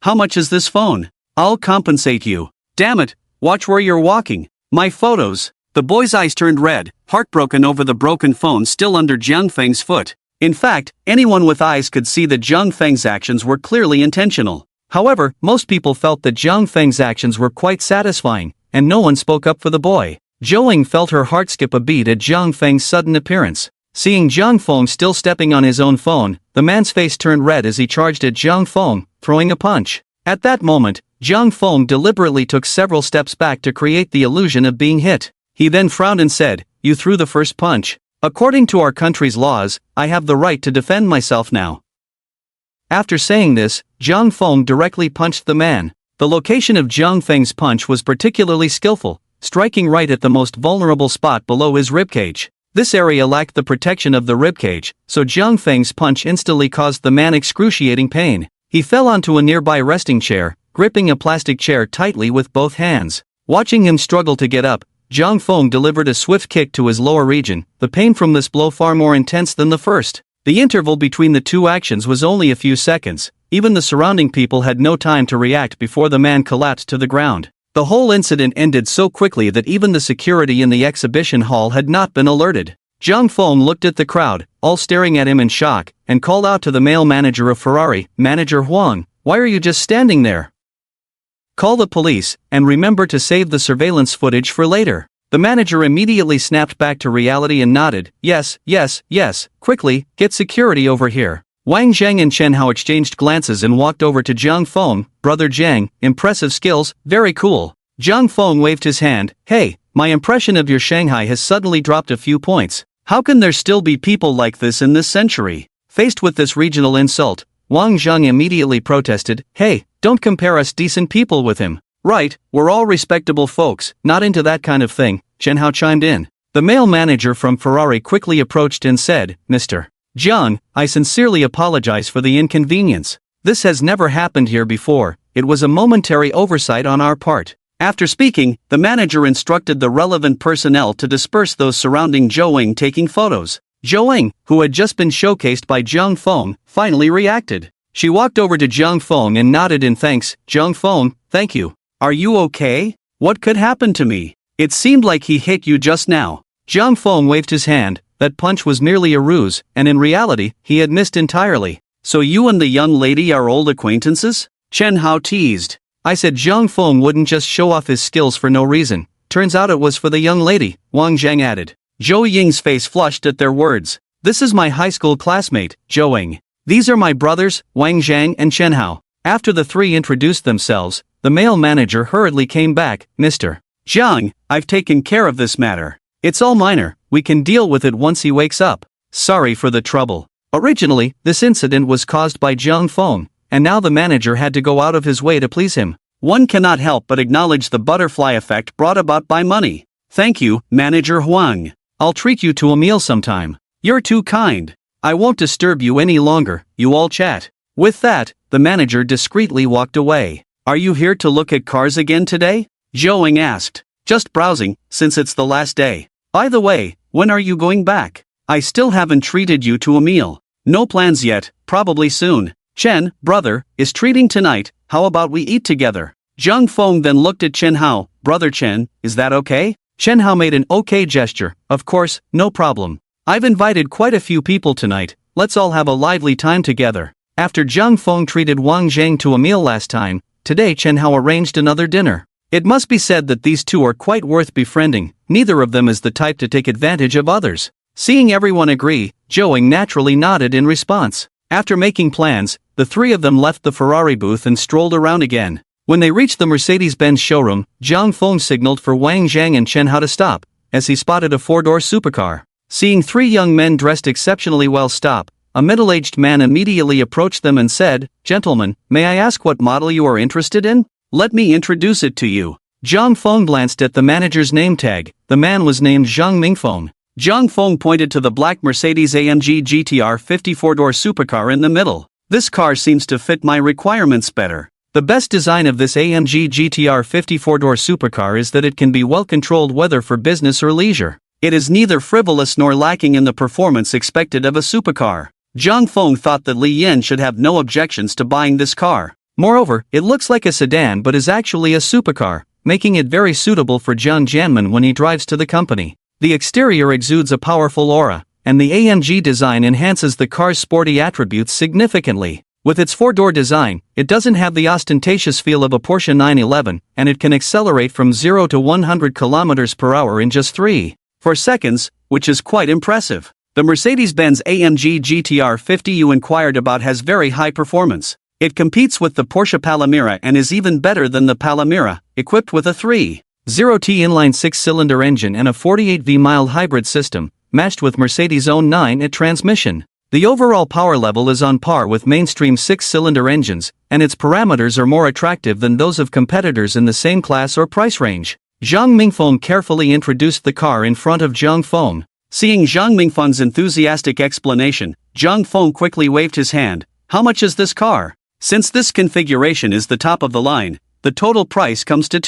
"How much is this phone? I'll compensate you." "Damn it, watch where you're walking. My photos." The boy's eyes turned red, heartbroken over the broken phone still under Jiang Feng's foot. In fact, anyone with eyes could see that Jiang Feng's actions were clearly intentional. However, most people felt that Jiang Feng's actions were quite satisfying, and no one spoke up for the boy. Zhou Ying felt her heart skip a beat at Jiang Feng's sudden appearance. Seeing Jiang Feng still stepping on his own phone, the man's face turned red as he charged at Jiang Feng, throwing a punch. At that moment, Jiang Feng deliberately took several steps back to create the illusion of being hit. He then frowned and said, "You threw the first punch. According to our country's laws, I have the right to defend myself now." After saying this, Jiang Feng directly punched the man. The location of Jiang Feng's punch was particularly skillful, striking right at the most vulnerable spot below his ribcage. This area lacked the protection of the ribcage, so Jiang Feng's punch instantly caused the man excruciating pain. He fell onto a nearby resting chair, gripping a plastic chair tightly with both hands. Watching him struggle to get up, Jiang Feng delivered a swift kick to his lower region, the pain from this blow far more intense than the first. The interval between the two actions was only a few seconds. Even the surrounding people had no time to react before the man collapsed to the ground. The whole incident ended so quickly that even the security in the exhibition hall had not been alerted. Jiang Feng looked at the crowd, all staring at him in shock, and called out to the male manager of Ferrari, "Manager Huang, why are you just standing there? Call the police, and remember to save the surveillance footage for later." The manager immediately snapped back to reality and nodded, "Yes, yes, yes, quickly, get security over here." Wang Zhang and Chen Hao exchanged glances and walked over to Jiang Feng. "Brother Jiang, impressive skills, very cool." Jiang Feng waved his hand, "Hey, my impression of your Shanghai has suddenly dropped a few points. How can there still be people like this in this century?" Faced with this regional insult, Wang Zhang immediately protested, "Hey, don't compare us decent people with him." "Right, we're all respectable folks, not into that kind of thing," Chen Hao chimed in. The male manager from Ferrari quickly approached and said, "Mr. Jiang, I sincerely apologize for the inconvenience. This has never happened here before, it was a momentary oversight on our part." After speaking, the manager instructed the relevant personnel to disperse those surrounding Zhou Ying taking photos. Zhou Ying, who had just been showcased by Jiang Feng, finally reacted. She walked over to Jiang Feng and nodded in thanks. "Jiang Feng, thank you. Are you okay? What could happen to me? It seemed like he hit you just now." Jiang Feng waved his hand. That punch was merely a ruse, and in reality, he had missed entirely. "So you and the young lady are old acquaintances?" Chen Hao teased. "I said Jiang Feng wouldn't just show off his skills for no reason. Turns out it was for the young lady," Wang Zhang added. Zhou Ying's face flushed at their words. "This is my high school classmate, Zhou Ying. These are my brothers, Wang Zhang and Chen Hao." After the three introduced themselves, the male manager hurriedly came back. "Mr. Jiang, I've taken care of this matter. It's all minor, we can deal with it once he wakes up. Sorry for the trouble." Originally, this incident was caused by Jiang Feng, and now the manager had to go out of his way to please him. One cannot help but acknowledge the butterfly effect brought about by money. "Thank you, Manager Huang. I'll treat you to a meal sometime. You're too kind. I won't disturb you any longer, you all chat." With that, the manager discreetly walked away. "Are you here to look at cars again today?" Zhou Ying asked. "Just browsing, since it's the last day. By the way, when are you going back? I still haven't treated you to a meal." "No plans yet, probably soon. Chen, brother, is treating tonight, how about we eat together?" Jiang Feng then looked at Chen Hao. "Brother Chen, is that okay?" Chen Hao made an okay gesture. "Of course, no problem. I've invited quite a few people tonight, let's all have a lively time together." After Jiang Feng treated Wang Zhang to a meal last time, today Chen Hao arranged another dinner. It must be said that these two are quite worth befriending, neither of them is the type to take advantage of others. Seeing everyone agree, Zhou Ying naturally nodded in response. After making plans, the three of them left the Ferrari booth and strolled around again. When they reached the Mercedes-Benz showroom, Jiang Feng signaled for Wang Zhang and Chen Hao to stop, as he spotted a four-door supercar. Seeing three young men dressed exceptionally well stop, a middle-aged man immediately approached them and said, "Gentlemen, may I ask what model you are interested in? Let me introduce it to you." Jiang Feng glanced at the manager's name tag. The man was named Zhang Mingfeng. Jiang Feng pointed to the black Mercedes-AMG GTR 54-door supercar in the middle. "This car seems to fit my requirements better. The best design of this AMG GTR 54-door supercar is that it can be well-controlled whether for business or leisure. It is neither frivolous nor lacking in the performance expected of a supercar." Jiang Feng thought that Li Yan should have no objections to buying this car. Moreover, it looks like a sedan but is actually a supercar, making it very suitable for Jiang Jianmen when he drives to the company. The exterior exudes a powerful aura, and the AMG design enhances the car's sporty attributes significantly. With its four-door design, it doesn't have the ostentatious feel of a Porsche 911, and it can accelerate from 0 to 100 km per hour in just 3.4 seconds, which is quite impressive. The Mercedes-Benz AMG GTR 50 you inquired about has very high performance. It competes with the Porsche Panamera and is even better than the Panamera, equipped with a 3.0T inline 6-cylinder engine and a 48V mild hybrid system, matched with Mercedes' own 9-AT transmission. The overall power level is on par with mainstream 6-cylinder engines, and its parameters are more attractive than those of competitors in the same class or price range. Zhang Mingfeng carefully introduced the car in front of Zhang Feng. Seeing Zhang Mingfeng's enthusiastic explanation, Zhang Feng quickly waved his hand. How much is this car? Since this configuration is the top of the line, the total price comes to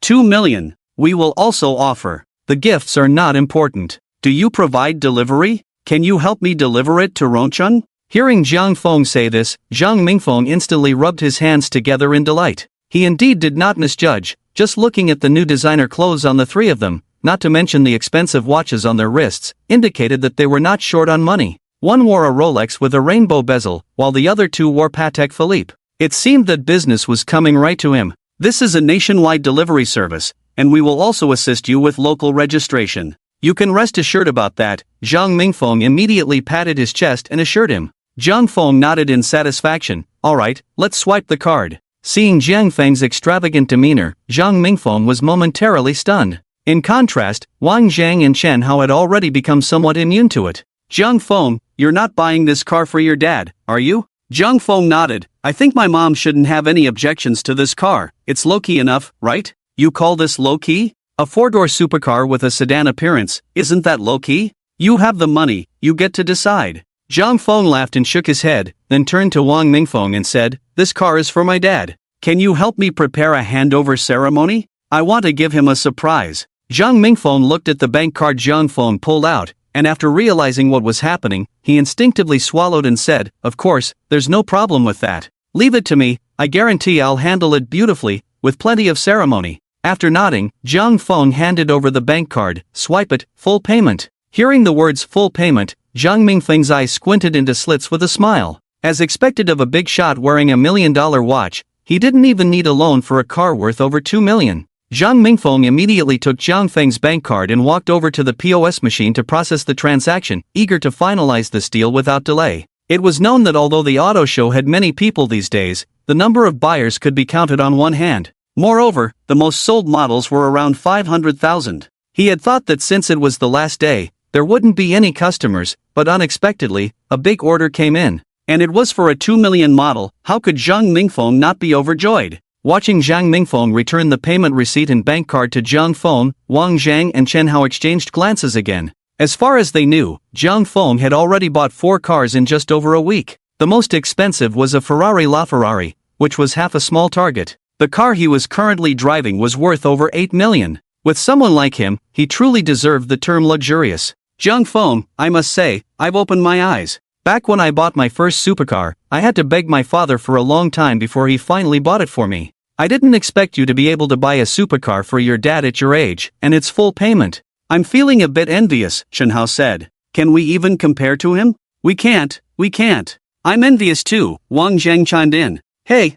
2 million. We will also offer. The gifts are not important. Do you provide delivery? Can you help me deliver it to Roncheng? Hearing Zhang Feng say this, Zhang Mingfeng instantly rubbed his hands together in delight. He indeed did not misjudge, just looking at the new designer clothes on the three of them, not to mention the expensive watches on their wrists, indicated that they were not short on money. One wore a Rolex with a rainbow bezel, while the other two wore Patek Philippe. It seemed that business was coming right to him. This is a nationwide delivery service, and we will also assist you with local registration. You can rest assured about that. Zhang Mingfeng immediately patted his chest and assured him. Zhang Feng nodded in satisfaction. Alright, let's swipe the card. Seeing Jiang Feng's extravagant demeanor, Zhang Mingfeng was momentarily stunned. In contrast, Wang Zhang and Chen Hao had already become somewhat immune to it. Zhang Feng, you're not buying this car for your dad, are you? Zhang Feng nodded. I think my mom shouldn't have any objections to this car. It's low-key enough, right? You call this low-key? A four-door supercar with a sedan appearance, isn't that low-key? You have the money, you get to decide. Zhang Feng laughed and shook his head, then turned to Wang Mingfeng and said, this car is for my dad. Can you help me prepare a handover ceremony? I want to give him a surprise. Zhang Mingfeng looked at the bank card Zhang Feng pulled out, and after realizing what was happening, he instinctively swallowed and said, of course, there's no problem with that. Leave it to me, I guarantee I'll handle it beautifully, with plenty of ceremony. After nodding, Zhang Feng handed over the bank card. Swipe it, full payment. Hearing the words full payment, Zhang Mingfeng's eyes squinted into slits with a smile. As expected of a big shot wearing a $1 million watch, he didn't even need a loan for a car worth over 2 million. Zhang Mingfeng immediately took Zhang Feng's bank card and walked over to the POS machine to process the transaction, eager to finalize this deal without delay. It was known that although the auto show had many people these days, the number of buyers could be counted on one hand. Moreover, the most sold models were around 500,000. He had thought that since it was the last day, there wouldn't be any customers, but unexpectedly, a big order came in. And it was for a 2 million model. How could Zhang Mingfeng not be overjoyed? Watching Zhang Mingfeng return the payment receipt and bank card to Zhang Feng, Wang Zhang and Chen Hao exchanged glances again. As far as they knew, Zhang Feng had already bought 4 cars in just over a week. The most expensive was a Ferrari LaFerrari, which was half a small Target. The car he was currently driving was worth over 8 million. With someone like him, he truly deserved the term luxurious. Zhang Feng, I must say, I've opened my eyes. Back when I bought my first supercar, I had to beg my father for a long time before he finally bought it for me. I didn't expect you to be able to buy a supercar for your dad at your age, and it's full payment. I'm feeling a bit envious, Chen Hao said. Can we even compare to him? We can't. I'm envious too, Wang Zhang chimed in. Hey,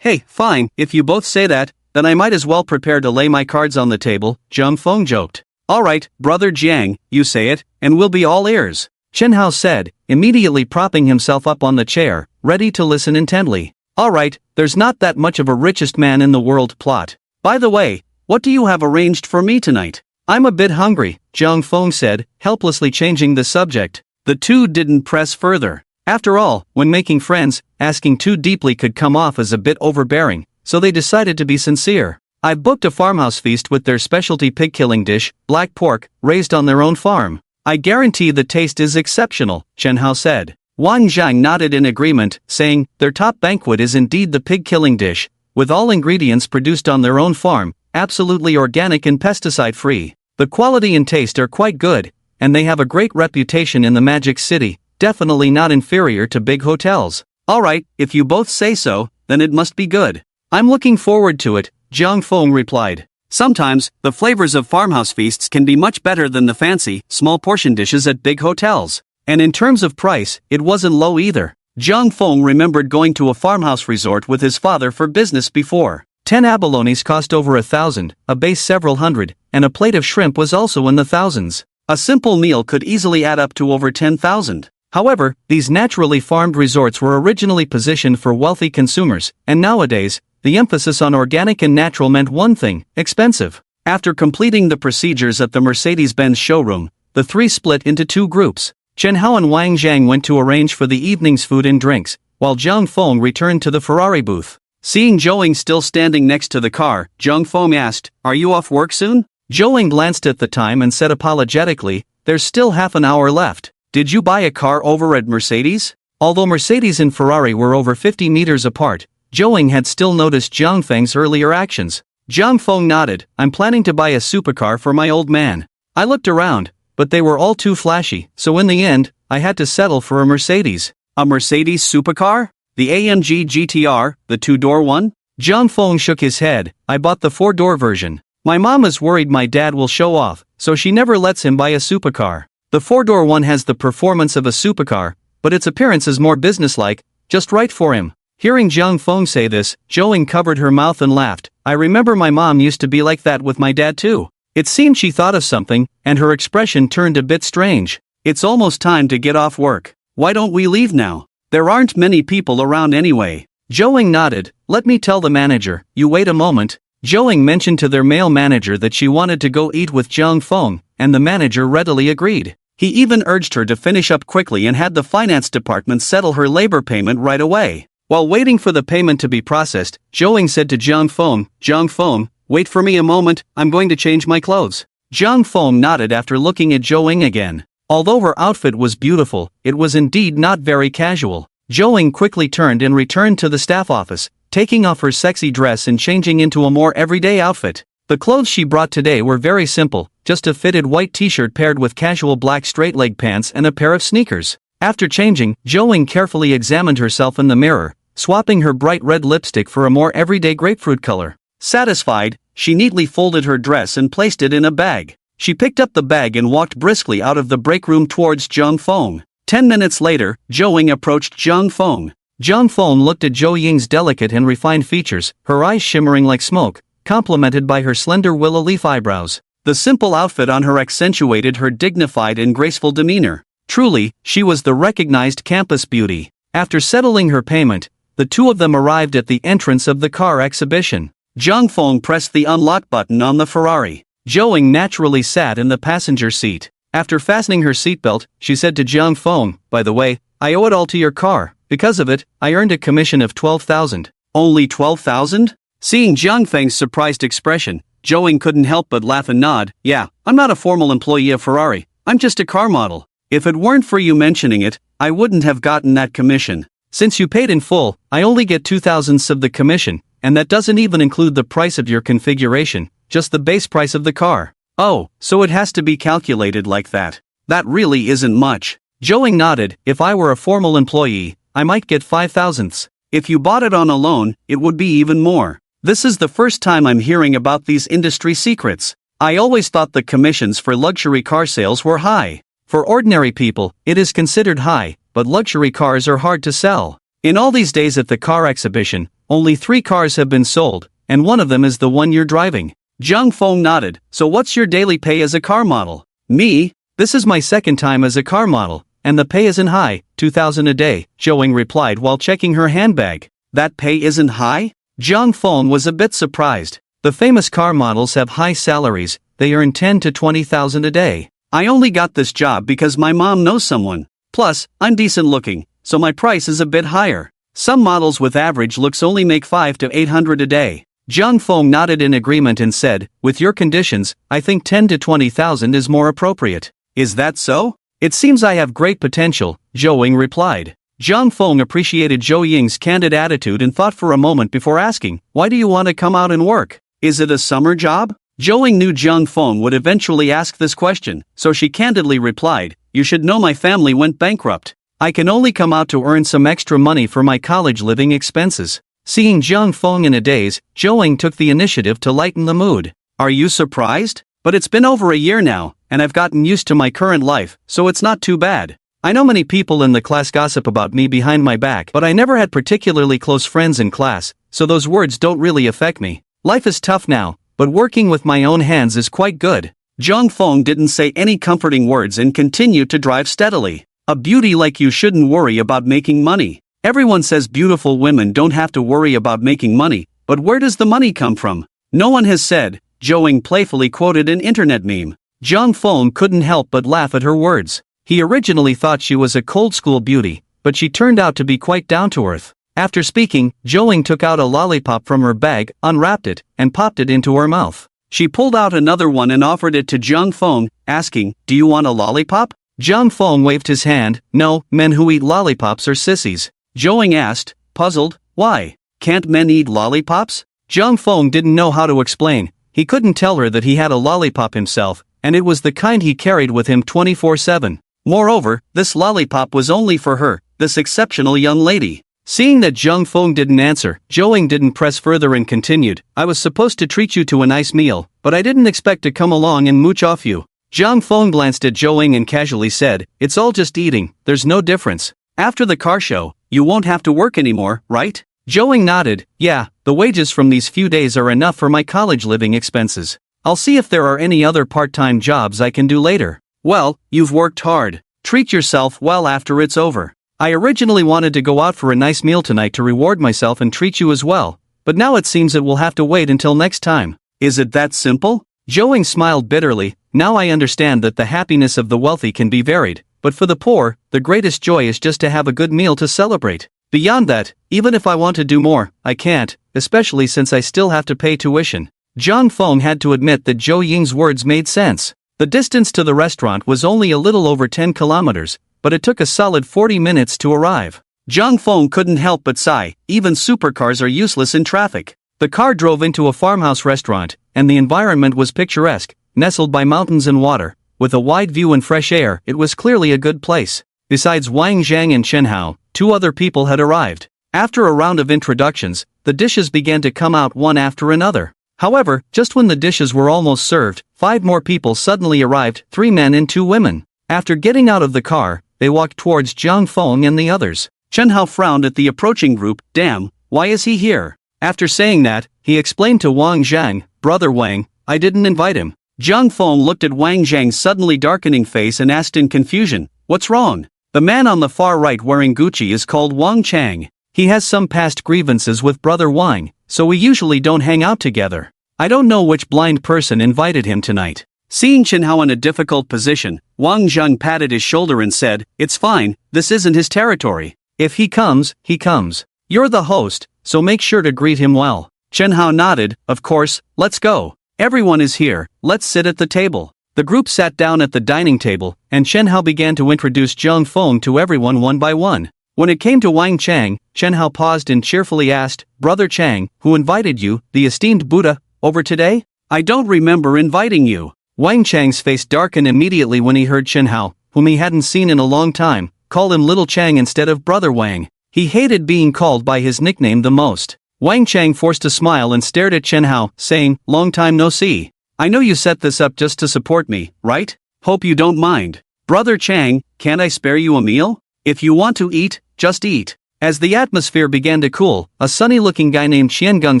fine, if you both say that, then I might as well prepare to lay my cards on the table, Zhang Feng joked. Alright, brother Jiang, you say it, and we'll be all ears, Chen Hao said, immediately propping himself up on the chair, ready to listen intently. Alright, there's not that much of a richest man in the world plot. By the way, what do you have arranged for me tonight? I'm a bit hungry, Zhang Feng said, helplessly changing the subject. The two didn't press further. After all, when making friends, asking too deeply could come off as a bit overbearing, so they decided to be sincere. I've booked a farmhouse feast with their specialty pig-killing dish, black pork, raised on their own farm. I guarantee the taste is exceptional, Chen Hao said. Wang Zhang nodded in agreement, saying, their top banquet is indeed the pig-killing dish, with all ingredients produced on their own farm, absolutely organic and pesticide-free. The quality and taste are quite good, and they have a great reputation in the Magic City, definitely not inferior to big hotels. Alright, if you both say so, then it must be good. I'm looking forward to it, Zhang Feng replied. Sometimes, the flavors of farmhouse feasts can be much better than the fancy, small portion dishes at big hotels. And in terms of price, it wasn't low either. Jiang Feng remembered going to a farmhouse resort with his father for business before. 10 abalones cost over 1,000, a base several hundred, and a plate of shrimp was also in the thousands. A simple meal could easily add up to over 10,000. However, these naturally farmed resorts were originally positioned for wealthy consumers, and nowadays, the emphasis on organic and natural meant one thing: expensive. After completing the procedures at the Mercedes-Benz showroom, the three split into two groups. Chen Hao and Wang Zhang went to arrange for the evening's food and drinks, while Jiang Feng returned to the Ferrari booth. Seeing Zhou Ying still standing next to the car, Jiang Feng asked, "Are you off work soon?" Zhou Ying glanced at the time and said apologetically, "There's still half an hour left." "Did you buy a car over at Mercedes?" Although Mercedes and Ferrari were over 50 meters apart, Zhou Ying had still noticed Jiang Feng's earlier actions. Jiang Feng nodded. "I'm planning to buy a supercar for my old man." I looked around, but they were all too flashy, so in the end, I had to settle for a Mercedes. "A Mercedes supercar? The AMG GTR, the two-door one?" Jiang Feng shook his head. "I bought the four-door version. My mom is worried my dad will show off, so she never lets him buy a supercar. The four-door one has the performance of a supercar, but its appearance is more businesslike, just right for him." Hearing Jiang Feng say this, Zhou Ying covered her mouth and laughed. "I remember my mom used to be like that with my dad too." It seemed she thought of something, and her expression turned a bit strange. "It's almost time to get off work. Why don't we leave now? There aren't many people around anyway." Zhou Ying nodded. "Let me tell the manager." "You wait a moment." Zhou Ying mentioned to their male manager that she wanted to go eat with Jiang Feng, and the manager readily agreed. He even urged her to finish up quickly and had the finance department settle her labor payment right away. While waiting for the payment to be processed, Zhou Ying said to Jiang Feng, "Wait for me a moment, I'm going to change my clothes." Jiang Feng nodded after looking at Zhou Ying again. Although her outfit was beautiful, it was indeed not very casual. Zhou Ying quickly turned and returned to the staff office, taking off her sexy dress and changing into a more everyday outfit. The clothes she brought today were very simple, just a fitted white t-shirt paired with casual black straight-leg pants and a pair of sneakers. After changing, Zhou Ying carefully examined herself in the mirror, swapping her bright red lipstick for a more everyday grapefruit color. Satisfied, she neatly folded her dress and placed it in a bag. She picked up the bag and walked briskly out of the break room towards Jiang Feng. 10 minutes later, Zhou Ying approached Jiang Feng. Jiang Feng looked at Zhou Ying's delicate and refined features, her eyes shimmering like smoke, complemented by her slender willow leaf eyebrows. The simple outfit on her accentuated her dignified and graceful demeanor. Truly, she was the recognized campus beauty. After settling her payment, the two of them arrived at the entrance of the car exhibition. Jiang Feng pressed the unlock button on the Ferrari. Zhou Ying naturally sat in the passenger seat. After fastening her seatbelt, she said to Jiang Feng, "By the way, I owe it all to your car. Because of it, I earned a commission of 12,000. "Only 12,000? Seeing Jiang Feng's surprised expression, Zhou Ying couldn't help but laugh and nod. "Yeah, I'm not a formal employee of Ferrari. I'm just a car model. If it weren't for you mentioning it, I wouldn't have gotten that commission." "Since you paid in full, I only get 2,000ths of the commission, and that doesn't even include the price of your configuration, just the base price of the car." "Oh, so it has to be calculated like that. That really isn't much." Zhou Ying nodded. "If I were a formal employee, I might get 5,000ths. If you bought it on a loan, it would be even more. This is the first time I'm hearing about these industry secrets. I always thought the commissions for luxury car sales were high." "For ordinary people, it is considered high, but luxury cars are hard to sell. In all these days at the car exhibition, only 3 cars have been sold, and one of them is the one you're driving." Jiang Feng nodded. "So what's your daily pay as a car model?" "Me? This is my second time as a car model, and the pay isn't high, 2,000 a day," Zhou Ying replied while checking her handbag. "That pay isn't high?" Jiang Feng was a bit surprised. The famous car models have high salaries, they earn 10 to 20,000 a day. "I only got this job because my mom knows someone. Plus, I'm decent looking, so my price is a bit higher. Some models with average looks only make 5 to 800 a day." Jiang Feng nodded in agreement and said, "With your conditions, I think 10 to 20,000 is more appropriate." "Is that so?" "It seems I have great potential," Zhou Ying replied. Jiang Feng appreciated Zhou Ying's candid attitude and thought for a moment before asking, "Why do you want to come out and work? Is it a summer job?" Zhou Ying knew Jiang Feng would eventually ask this question, so she candidly replied, "You should know my family went bankrupt. I can only come out to earn some extra money for my college living expenses." Seeing Jiang Feng in a daze, Zhou Ying took the initiative to lighten the mood. "Are you surprised? But it's been over a year now, and I've gotten used to my current life, so it's not too bad. I know many people in the class gossip about me behind my back, but I never had particularly close friends in class, so those words don't really affect me. Life is tough now, but working with my own hands is quite good. Zhang Feng didn't say any comforting words and continued to drive steadily. A beauty like you shouldn't worry about making money. Everyone says beautiful women don't have to worry about making money, but where does the money come from? No one has said, Zhou playfully quoted an internet meme. Zhang Feng couldn't help but laugh at her words. He originally thought she was a cold-school beauty, but she turned out to be quite down-to-earth. After speaking, Zhou took out a lollipop from her bag, unwrapped it, and popped it into her mouth. She pulled out another one and offered it to Zhang Feng, asking, "Do you want a lollipop?" Zhang Feng waved his hand. "No, men who eat lollipops are sissies." Zhou asked, puzzled, "Why? Can't men eat lollipops?" Zhang Feng didn't know how to explain. He couldn't tell her that he had a lollipop himself, and it was the kind he carried with him 24/7. Moreover, this lollipop was only for her, this exceptional young lady. Seeing that Zhang Feng didn't answer, Zhou didn't press further and continued, "I was supposed to treat you to a nice meal, but I didn't expect to come along and mooch off you." Zhang Feng glanced at Zhou and casually said, "It's all just eating, there's no difference. After the car show, you won't have to work anymore, right?" Zhou nodded, "Yeah, the wages from these few days are enough for my college living expenses. I'll see if there are any other part-time jobs I can do later." "Well, you've worked hard. Treat yourself well after it's over. I originally wanted to go out for a nice meal tonight to reward myself and treat you as well, but now it seems it will have to wait until next time." "Is it that simple?" Zhou smiled bitterly. "Now I understand that the happiness of the wealthy can be varied, but for the poor, the greatest joy is just to have a good meal to celebrate. Beyond that, even if I want to do more, I can't, especially since I still have to pay tuition." Zhang Feng had to admit that Zhou Ying's words made sense. The distance to the restaurant was only a little over 10 kilometers, but it took a solid 40 minutes to arrive. Zhang Feng couldn't help but sigh. Even supercars are useless in traffic. The car drove into a farmhouse restaurant, and the environment was picturesque, nestled by mountains and water. With a wide view and fresh air, it was clearly a good place. Besides Wang Zhang and Chen Hao, 2 other people had arrived. After a round of introductions, the dishes began to come out one after another. However, just when the dishes were almost served, 5 more people suddenly arrived, 3 men and 2 women. After getting out of the car, they walked towards Zhang Feng and the others. Chen Hao frowned at the approaching group. "Damn, why is he here?" After saying that, he explained to Wang Zhang, "Brother Wang, I didn't invite him." Zhang Feng looked at Wang Zhang's suddenly darkening face and asked in confusion, "What's wrong?" The man on the far right wearing Gucci is called Wang Chang. He has some past grievances with Brother Wang, so we usually don't hang out together. I don't know which blind person invited him tonight. Seeing Chen Hao in a difficult position, Wang Zhang patted his shoulder and said, "It's fine, this isn't his territory. If he comes, he comes. You're the host, so make sure to greet him well." Chen Hao nodded, "Of course, let's go. Everyone is here, let's sit at the table." The group sat down at the dining table, and Chen Hao began to introduce Zhang Feng to everyone one by one. When it came to Wang Chang, Chen Hao paused and cheerfully asked, "Brother Chang, who invited you, the esteemed Buddha, over today?" "I don't remember inviting you." Wang Chang's face darkened immediately when he heard Chen Hao, whom he hadn't seen in a long time, call him Little Chang instead of Brother Wang. He hated being called by his nickname the most. Wang Chang forced a smile and stared at Chen Hao, saying, "Long time no see. I know you set this up just to support me, right? Hope you don't mind. Brother Chang, can't I spare you a meal? If you want to eat, just eat." As the atmosphere began to cool, a sunny-looking guy named Qiangung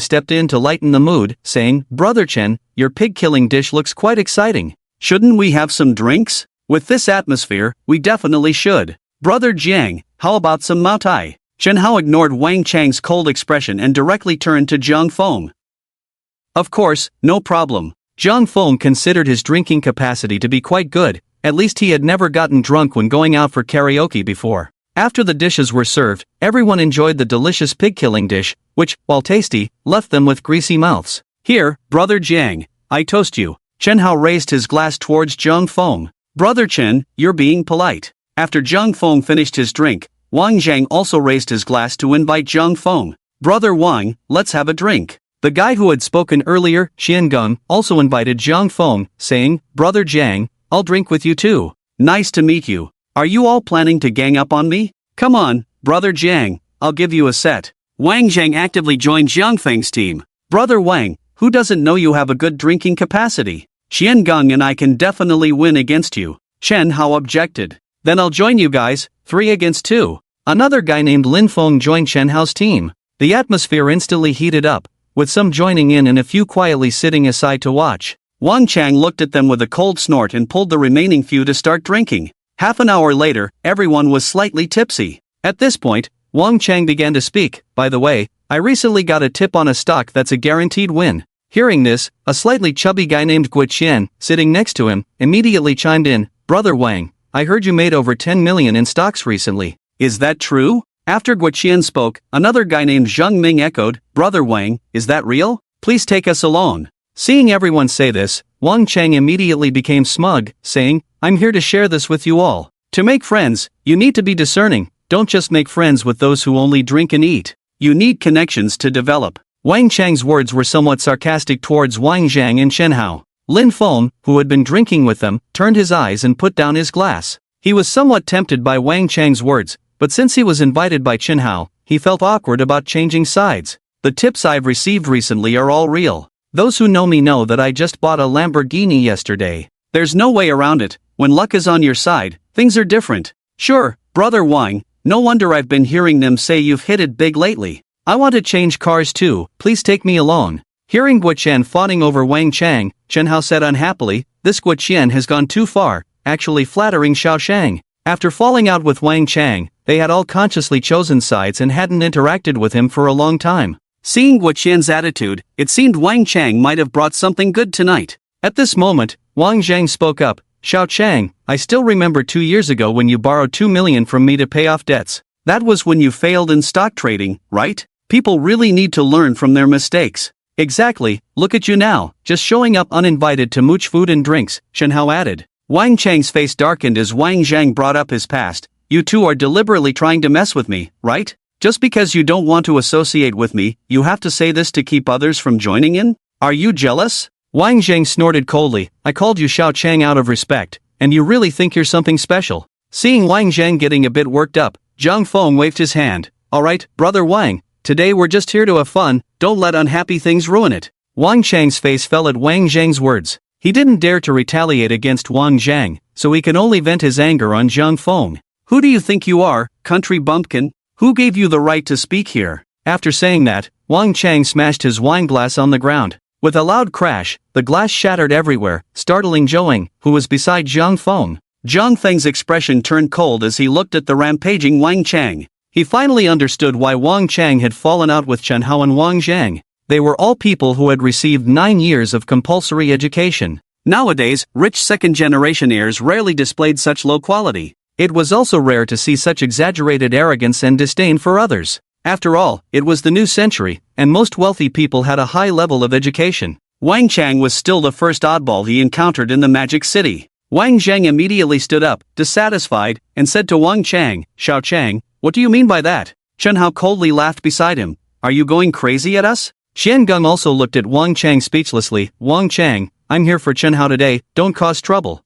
stepped in to lighten the mood, saying, "Brother Chen, your pig-killing dish looks quite exciting. Shouldn't we have some drinks? With this atmosphere, we definitely should. Brother Jiang, how about some Mao Tai?" Chen Hao ignored Wang Chang's cold expression and directly turned to Zhang Feng. "Of course, no problem." Zhang Feng considered his drinking capacity to be quite good, at least he had never gotten drunk when going out for karaoke before. After the dishes were served, everyone enjoyed the delicious pig-killing dish, which, while tasty, left them with greasy mouths. "Here, Brother Jiang, I toast you." Chen Hao raised his glass towards Zhang Feng. "Brother Chen, you're being polite." After Zhang Feng finished his drink, Wang Zhang also raised his glass to invite Zhang Feng. "Brother Wang, let's have a drink." The guy who had spoken earlier, Qiangung, also invited Zhang Feng, saying, "Brother Jiang, I'll drink with you too. Nice to meet you. Are you all planning to gang up on me? Come on, Brother Jiang, I'll give you a set." Wang Zhang actively joined Zhang Feng's team. "Brother Wang, who doesn't know you have a good drinking capacity? Qiangung and I can definitely win against you." Chen Hao objected. Then I'll join you guys, 3 against 2. Another guy named Lin Feng joined Chen Hao's team. The atmosphere instantly heated up, with some joining in and a few quietly sitting aside to watch. Wang Chang looked at them with a cold snort and pulled the remaining few to start drinking. Half an hour later, everyone was slightly tipsy. At this point, Wang Chang began to speak. By the way, I recently got a tip on a stock that's a guaranteed win. Hearing this, a slightly chubby guy named Guo Qian, sitting next to him, immediately chimed in, "Brother Wang, I heard you made over 10 million in stocks recently. Is that true?" After Guo Qian spoke, another guy named Zheng Ming echoed, "Brother Wang, is that real? Please take us along." Seeing everyone say this, Wang Chang immediately became smug, saying, "I'm here to share this with you all. To make friends, you need to be discerning. Don't just make friends with those who only drink and eat. You need connections to develop." Wang Chang's words were somewhat sarcastic towards Wang Zhang and Chen Hao. Lin Feng, who had been drinking with them, turned his eyes and put down his glass. He was somewhat tempted by Wang Chang's words, but since he was invited by Chen Hao, he felt awkward about changing sides. "The tips I've received recently are all real. Those who know me know that I just bought a Lamborghini yesterday. There's no way around it. When luck is on your side, things are different." "Sure, Brother Wang, no wonder I've been hearing them say you've hit it big lately. I want to change cars too, please take me along." Hearing Guo Qian fawning over Wang Chang, Chen Hao said unhappily, "This Guo Qian has gone too far, actually flattering Xiao Shang." After falling out with Wang Chang, they had all consciously chosen sides and hadn't interacted with him for a long time. Seeing Guo Qian's attitude, it seemed Wang Chang might have brought something good tonight. At this moment, Wang Zhang spoke up, "Xiao Chang, I still remember 2 years ago when you borrowed 2 million from me to pay off debts. That was when you failed in stock trading, right? People really need to learn from their mistakes." "Exactly, look at you now, just showing up uninvited to mooch food and drinks," Chen Hao added. Wang Chang's face darkened as Wang Zhang brought up his past. "You two are deliberately trying to mess with me, right? Just because you don't want to associate with me, you have to say this to keep others from joining in? Are you jealous?" Wang Zhang snorted coldly, "I called you Xiao Chang out of respect, and you really think you're something special." Seeing Wang Zhang getting a bit worked up, Zhang Feng waved his hand. "Alright, Brother Wang, today we're just here to have fun, don't let unhappy things ruin it." Wang Chang's face fell at Wang Zhang's words. He didn't dare to retaliate against Wang Zhang, so he could only vent his anger on Zhang Feng. "Who do you think you are, country bumpkin? Who gave you the right to speak here?" After saying that, Wang Chang smashed his wine glass on the ground. With a loud crash, the glass shattered everywhere, startling Zhoueng, who was beside Zhang Feng. Zhang Feng's expression turned cold as he looked at the rampaging Wang Chang. He finally understood why Wang Chang had fallen out with Chen Hao and Wang Zhang. They were all people who had received 9 years of compulsory education. Nowadays, rich second-generation heirs rarely displayed such low quality. It was also rare to see such exaggerated arrogance and disdain for others. After all, it was the new century, and most wealthy people had a high level of education. Wang Chang was still the first oddball he encountered in the Magic City. Wang Zhang immediately stood up, dissatisfied, and said to Wang Chang, "Xiao Chang, what do you mean by that?" Chen Hao coldly laughed beside him. "Are you going crazy at us?" Xian Geng also looked at Wang Chang speechlessly. "Wang Chang, I'm here for Chen Hao today, don't cause trouble."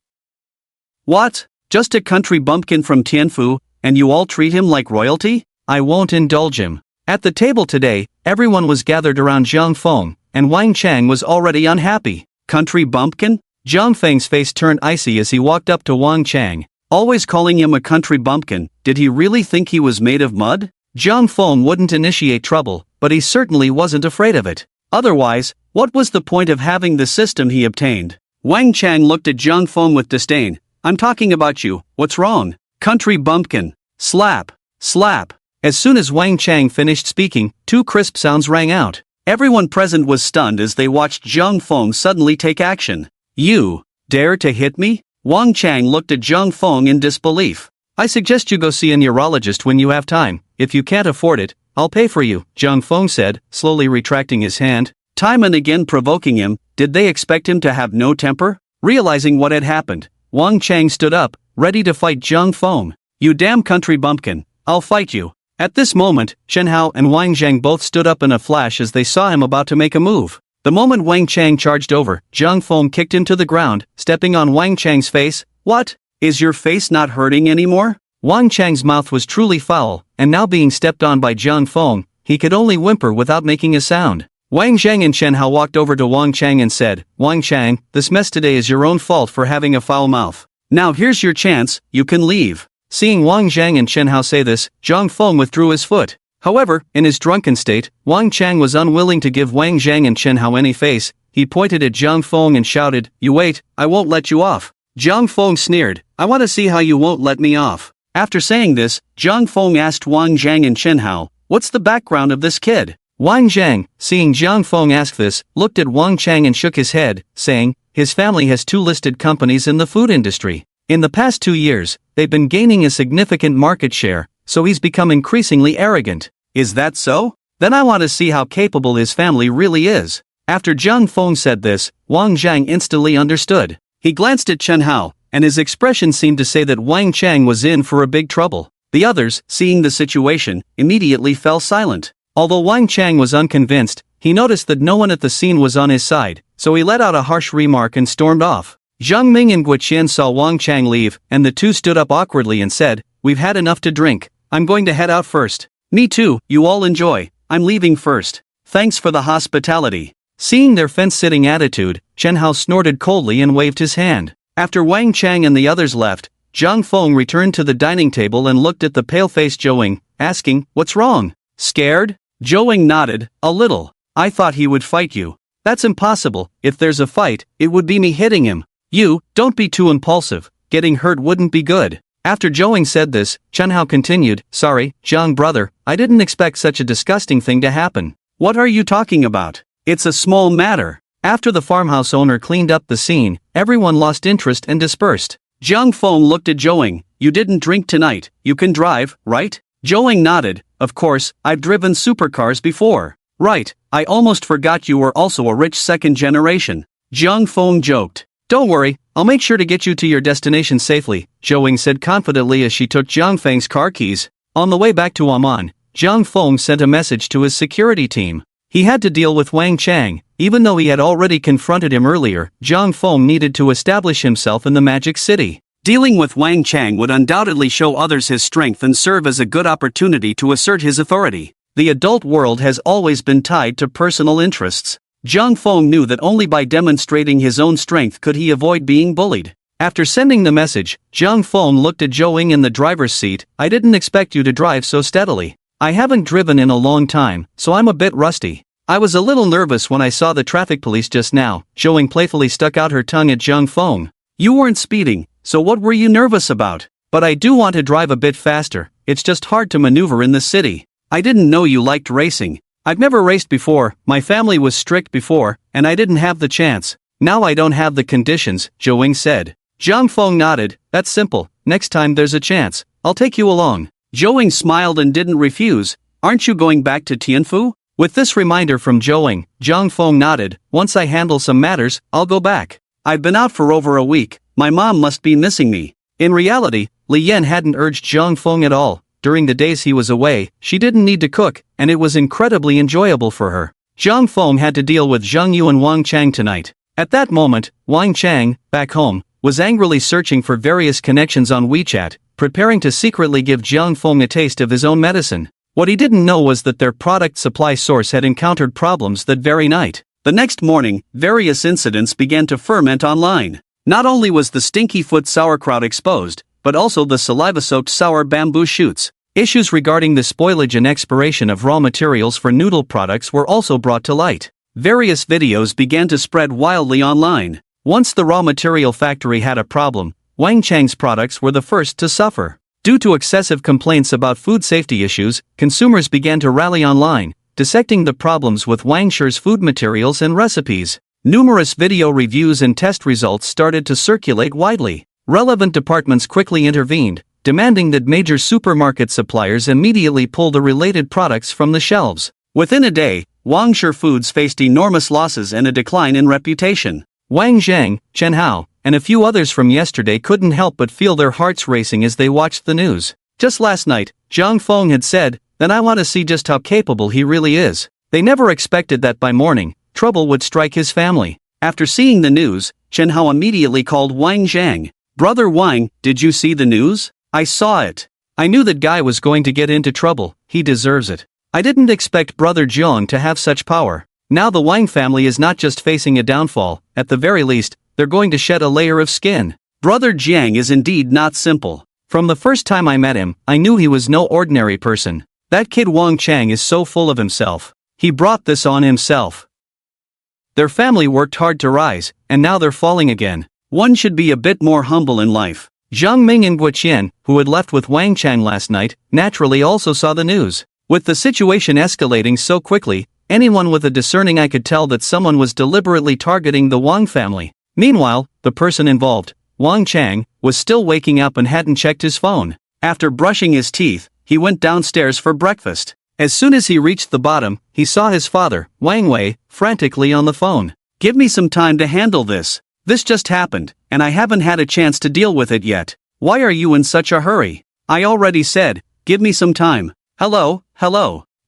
"What? Just a country bumpkin from Tianfu, and you all treat him like royalty?" "I won't indulge him." At the table today, everyone was gathered around Zhang Feng, and Wang Chang was already unhappy. "Country bumpkin?" Zhang Feng's face turned icy as he walked up to Wang Chang. Always calling him a country bumpkin, did he really think he was made of mud? Zhang Feng wouldn't initiate trouble, but he certainly wasn't afraid of it. Otherwise, what was the point of having the system he obtained? Wang Chang looked at Zhang Feng with disdain. "I'm talking about you, what's wrong? Country bumpkin." Slap. Slap. As soon as Wang Chang finished speaking, 2 crisp sounds rang out. Everyone present was stunned as they watched Zhang Feng suddenly take action. "You dare to hit me?" Wang Chang looked at Zhang Feng in disbelief. "I suggest you go see a neurologist when you have time. If you can't afford it, I'll pay for you," Zhang Feng said, slowly retracting his hand. Time and again provoking him, did they expect him to have no temper? Realizing what had happened, Wang Chang stood up, ready to fight Zhang Feng. "You damn country bumpkin, I'll fight you." At this moment, Chen Hao and Wang Zhang both stood up in a flash as they saw him about to make a move. The moment Wang Chang charged over, Zhang Feng kicked him to the ground, stepping on Wang Chang's face. "What? Is your face not hurting anymore?" Wang Chang's mouth was truly foul, and now being stepped on by Zhang Feng, he could only whimper without making a sound. Wang Zhang and Chen Hao walked over to Wang Chang and said, "Wang Chang, this mess today is your own fault for having a foul mouth. Now here's your chance, you can leave. Seeing Wang Zhang and Chen Hao say this, Zhang Feng withdrew his foot. However, in his drunken state, Wang Chang was unwilling to give Wang Zhang and Chen Hao any face. He pointed at Zhang Feng and shouted, "You wait, I won't let you off." Zhang Feng sneered, "I want to see how you won't let me off." After saying this, Zhang Feng asked Wang Zhang and Chen Hao, "What's the background of this kid?" Wang Zhang, seeing Zhang Feng ask this, looked at Wang Chang and shook his head, saying, his family has 2 listed companies in the food industry. In the past 2 years, they've been gaining a significant market share, so he's become increasingly arrogant. Is that so? Then I want to see how capable his family really is. After Zhang Feng said this, Wang Zhang instantly understood. He glanced at Chen Hao, and his expression seemed to say that Wang Chang was in for a big trouble. The others, seeing the situation, immediately fell silent. Although Wang Chang was unconvinced, he noticed that no one at the scene was on his side, so he let out a harsh remark and stormed off. Zhang Ming and Guoqian saw Wang Chang leave, and the two stood up awkwardly and said, "We've had enough to drink. I'm going to head out first." "Me too, you all enjoy. I'm leaving first. Thanks for the hospitality." Seeing their fence-sitting attitude, Chen Hao snorted coldly and waved his hand. After Wang Chang and the others left, Zhang Feng returned to the dining table and looked at the pale-faced Zhou, asking, "What's wrong? Scared?" Zhou nodded, "A little. I thought he would fight you." "That's impossible. If there's a fight, it would be me hitting him." "You, don't be too impulsive. Getting hurt wouldn't be good." After Zhou said this, Chen Hao continued, "Sorry, Zhang brother, I didn't expect such a disgusting thing to happen." "What are you talking about? It's a small matter." After the farmhouse owner cleaned up the scene, everyone lost interest and dispersed. Zhang Feng looked at Zhou. "You didn't drink tonight, you can drive, right?" Zhou nodded, "Of course, I've driven supercars before." "Right, I almost forgot you were also a rich second generation." Zhang Feng joked. "Don't worry, I'll make sure to get you to your destination safely," Zhou said confidently as she took Zhang Feng's car keys. On the way back to Amman, Zhang Feng sent a message to his security team. He had to deal with Wang Chang. Even though he had already confronted him earlier, Zhang Feng needed to establish himself in the Magic City. Dealing with Wang Chang would undoubtedly show others his strength and serve as a good opportunity to assert his authority. The adult world has always been tied to personal interests. Zhang Feng knew that only by demonstrating his own strength could he avoid being bullied. After sending the message, Zhang Feng looked at Zhou in the driver's seat. "I didn't expect you to drive so steadily. I haven't driven in a long time, so I'm a bit rusty. I was a little nervous when I saw the traffic police just now." Zhou playfully stuck out her tongue at Zhang Feng. "You weren't speeding, so what were you nervous about?" "But I do want to drive a bit faster. It's just hard to maneuver in the city." "I didn't know you liked racing." "I've never raced before, my family was strict before, and I didn't have the chance. Now I don't have the conditions," Zhou said. Zhang Feng nodded, "That's simple, next time there's a chance, I'll take you along." Zhou smiled and didn't refuse. "Aren't you going back to Tianfu?" With this reminder from Zhou, Zhang Feng nodded, "Once I handle some matters, I'll go back. I've been out for over a week, my mom must be missing me." In reality, Li Yan hadn't urged Zhang Feng at all. During the days he was away, she didn't need to cook, and it was incredibly enjoyable for her. Zhang Feng had to deal with Zhang Yu and Wang Chang tonight. At that moment, Wang Chang, back home, was angrily searching for various connections on WeChat, preparing to secretly give Zhang Feng a taste of his own medicine. What he didn't know was that their product supply source had encountered problems that very night. The next morning, various incidents began to ferment online. Not only was the stinky foot sauerkraut exposed, but also the saliva-soaked sour bamboo shoots. Issues regarding the spoilage and expiration of raw materials for noodle products were also brought to light. Various videos began to spread wildly online. Once the raw material factory had a problem, Wang Chang's products were the first to suffer. Due to excessive complaints about food safety issues, consumers began to rally online, dissecting the problems with Wang Shi's food materials and recipes. Numerous video reviews and test results started to circulate widely. Relevant departments quickly intervened, demanding that major supermarket suppliers immediately pull the related products from the shelves. Within a day, Wang Shi Foods faced enormous losses and a decline in reputation. Wang Zhang, Chen Hao, and a few others from yesterday couldn't help but feel their hearts racing as they watched the news. Just last night, Zhang Feng had said, "Then I want to see just how capable he really is." They never expected that by morning, trouble would strike his family. After seeing the news, Chen Hao immediately called Wang Zhang. "Brother Wang, did you see the news?" "I saw it. I knew that guy was going to get into trouble, he deserves it. I didn't expect Brother Zhang to have such power. Now the Wang family is not just facing a downfall, at the very least, they're going to shed a layer of skin." Brother Jiang is indeed not simple. From the first time I met him, I knew he was no ordinary person. That kid Wang Chang is so full of himself. He brought this on himself. Their family worked hard to rise, and now they're falling again. One should be a bit more humble in life. Zhang Ming and Guo Qian, who had left with Wang Chang last night, naturally also saw the news. With the situation escalating so quickly, anyone with a discerning eye could tell that someone was deliberately targeting the Wang family. Meanwhile, the person involved, Wang Chang, was still waking up and hadn't checked his phone. After brushing his teeth, he went downstairs for breakfast. As soon as he reached the bottom, he saw his father, Wang Wei, frantically on the phone. Give me some time to handle this. This just happened, and I haven't had a chance to deal with it yet. Why are you in such a hurry? I already said, give me some time. Hello.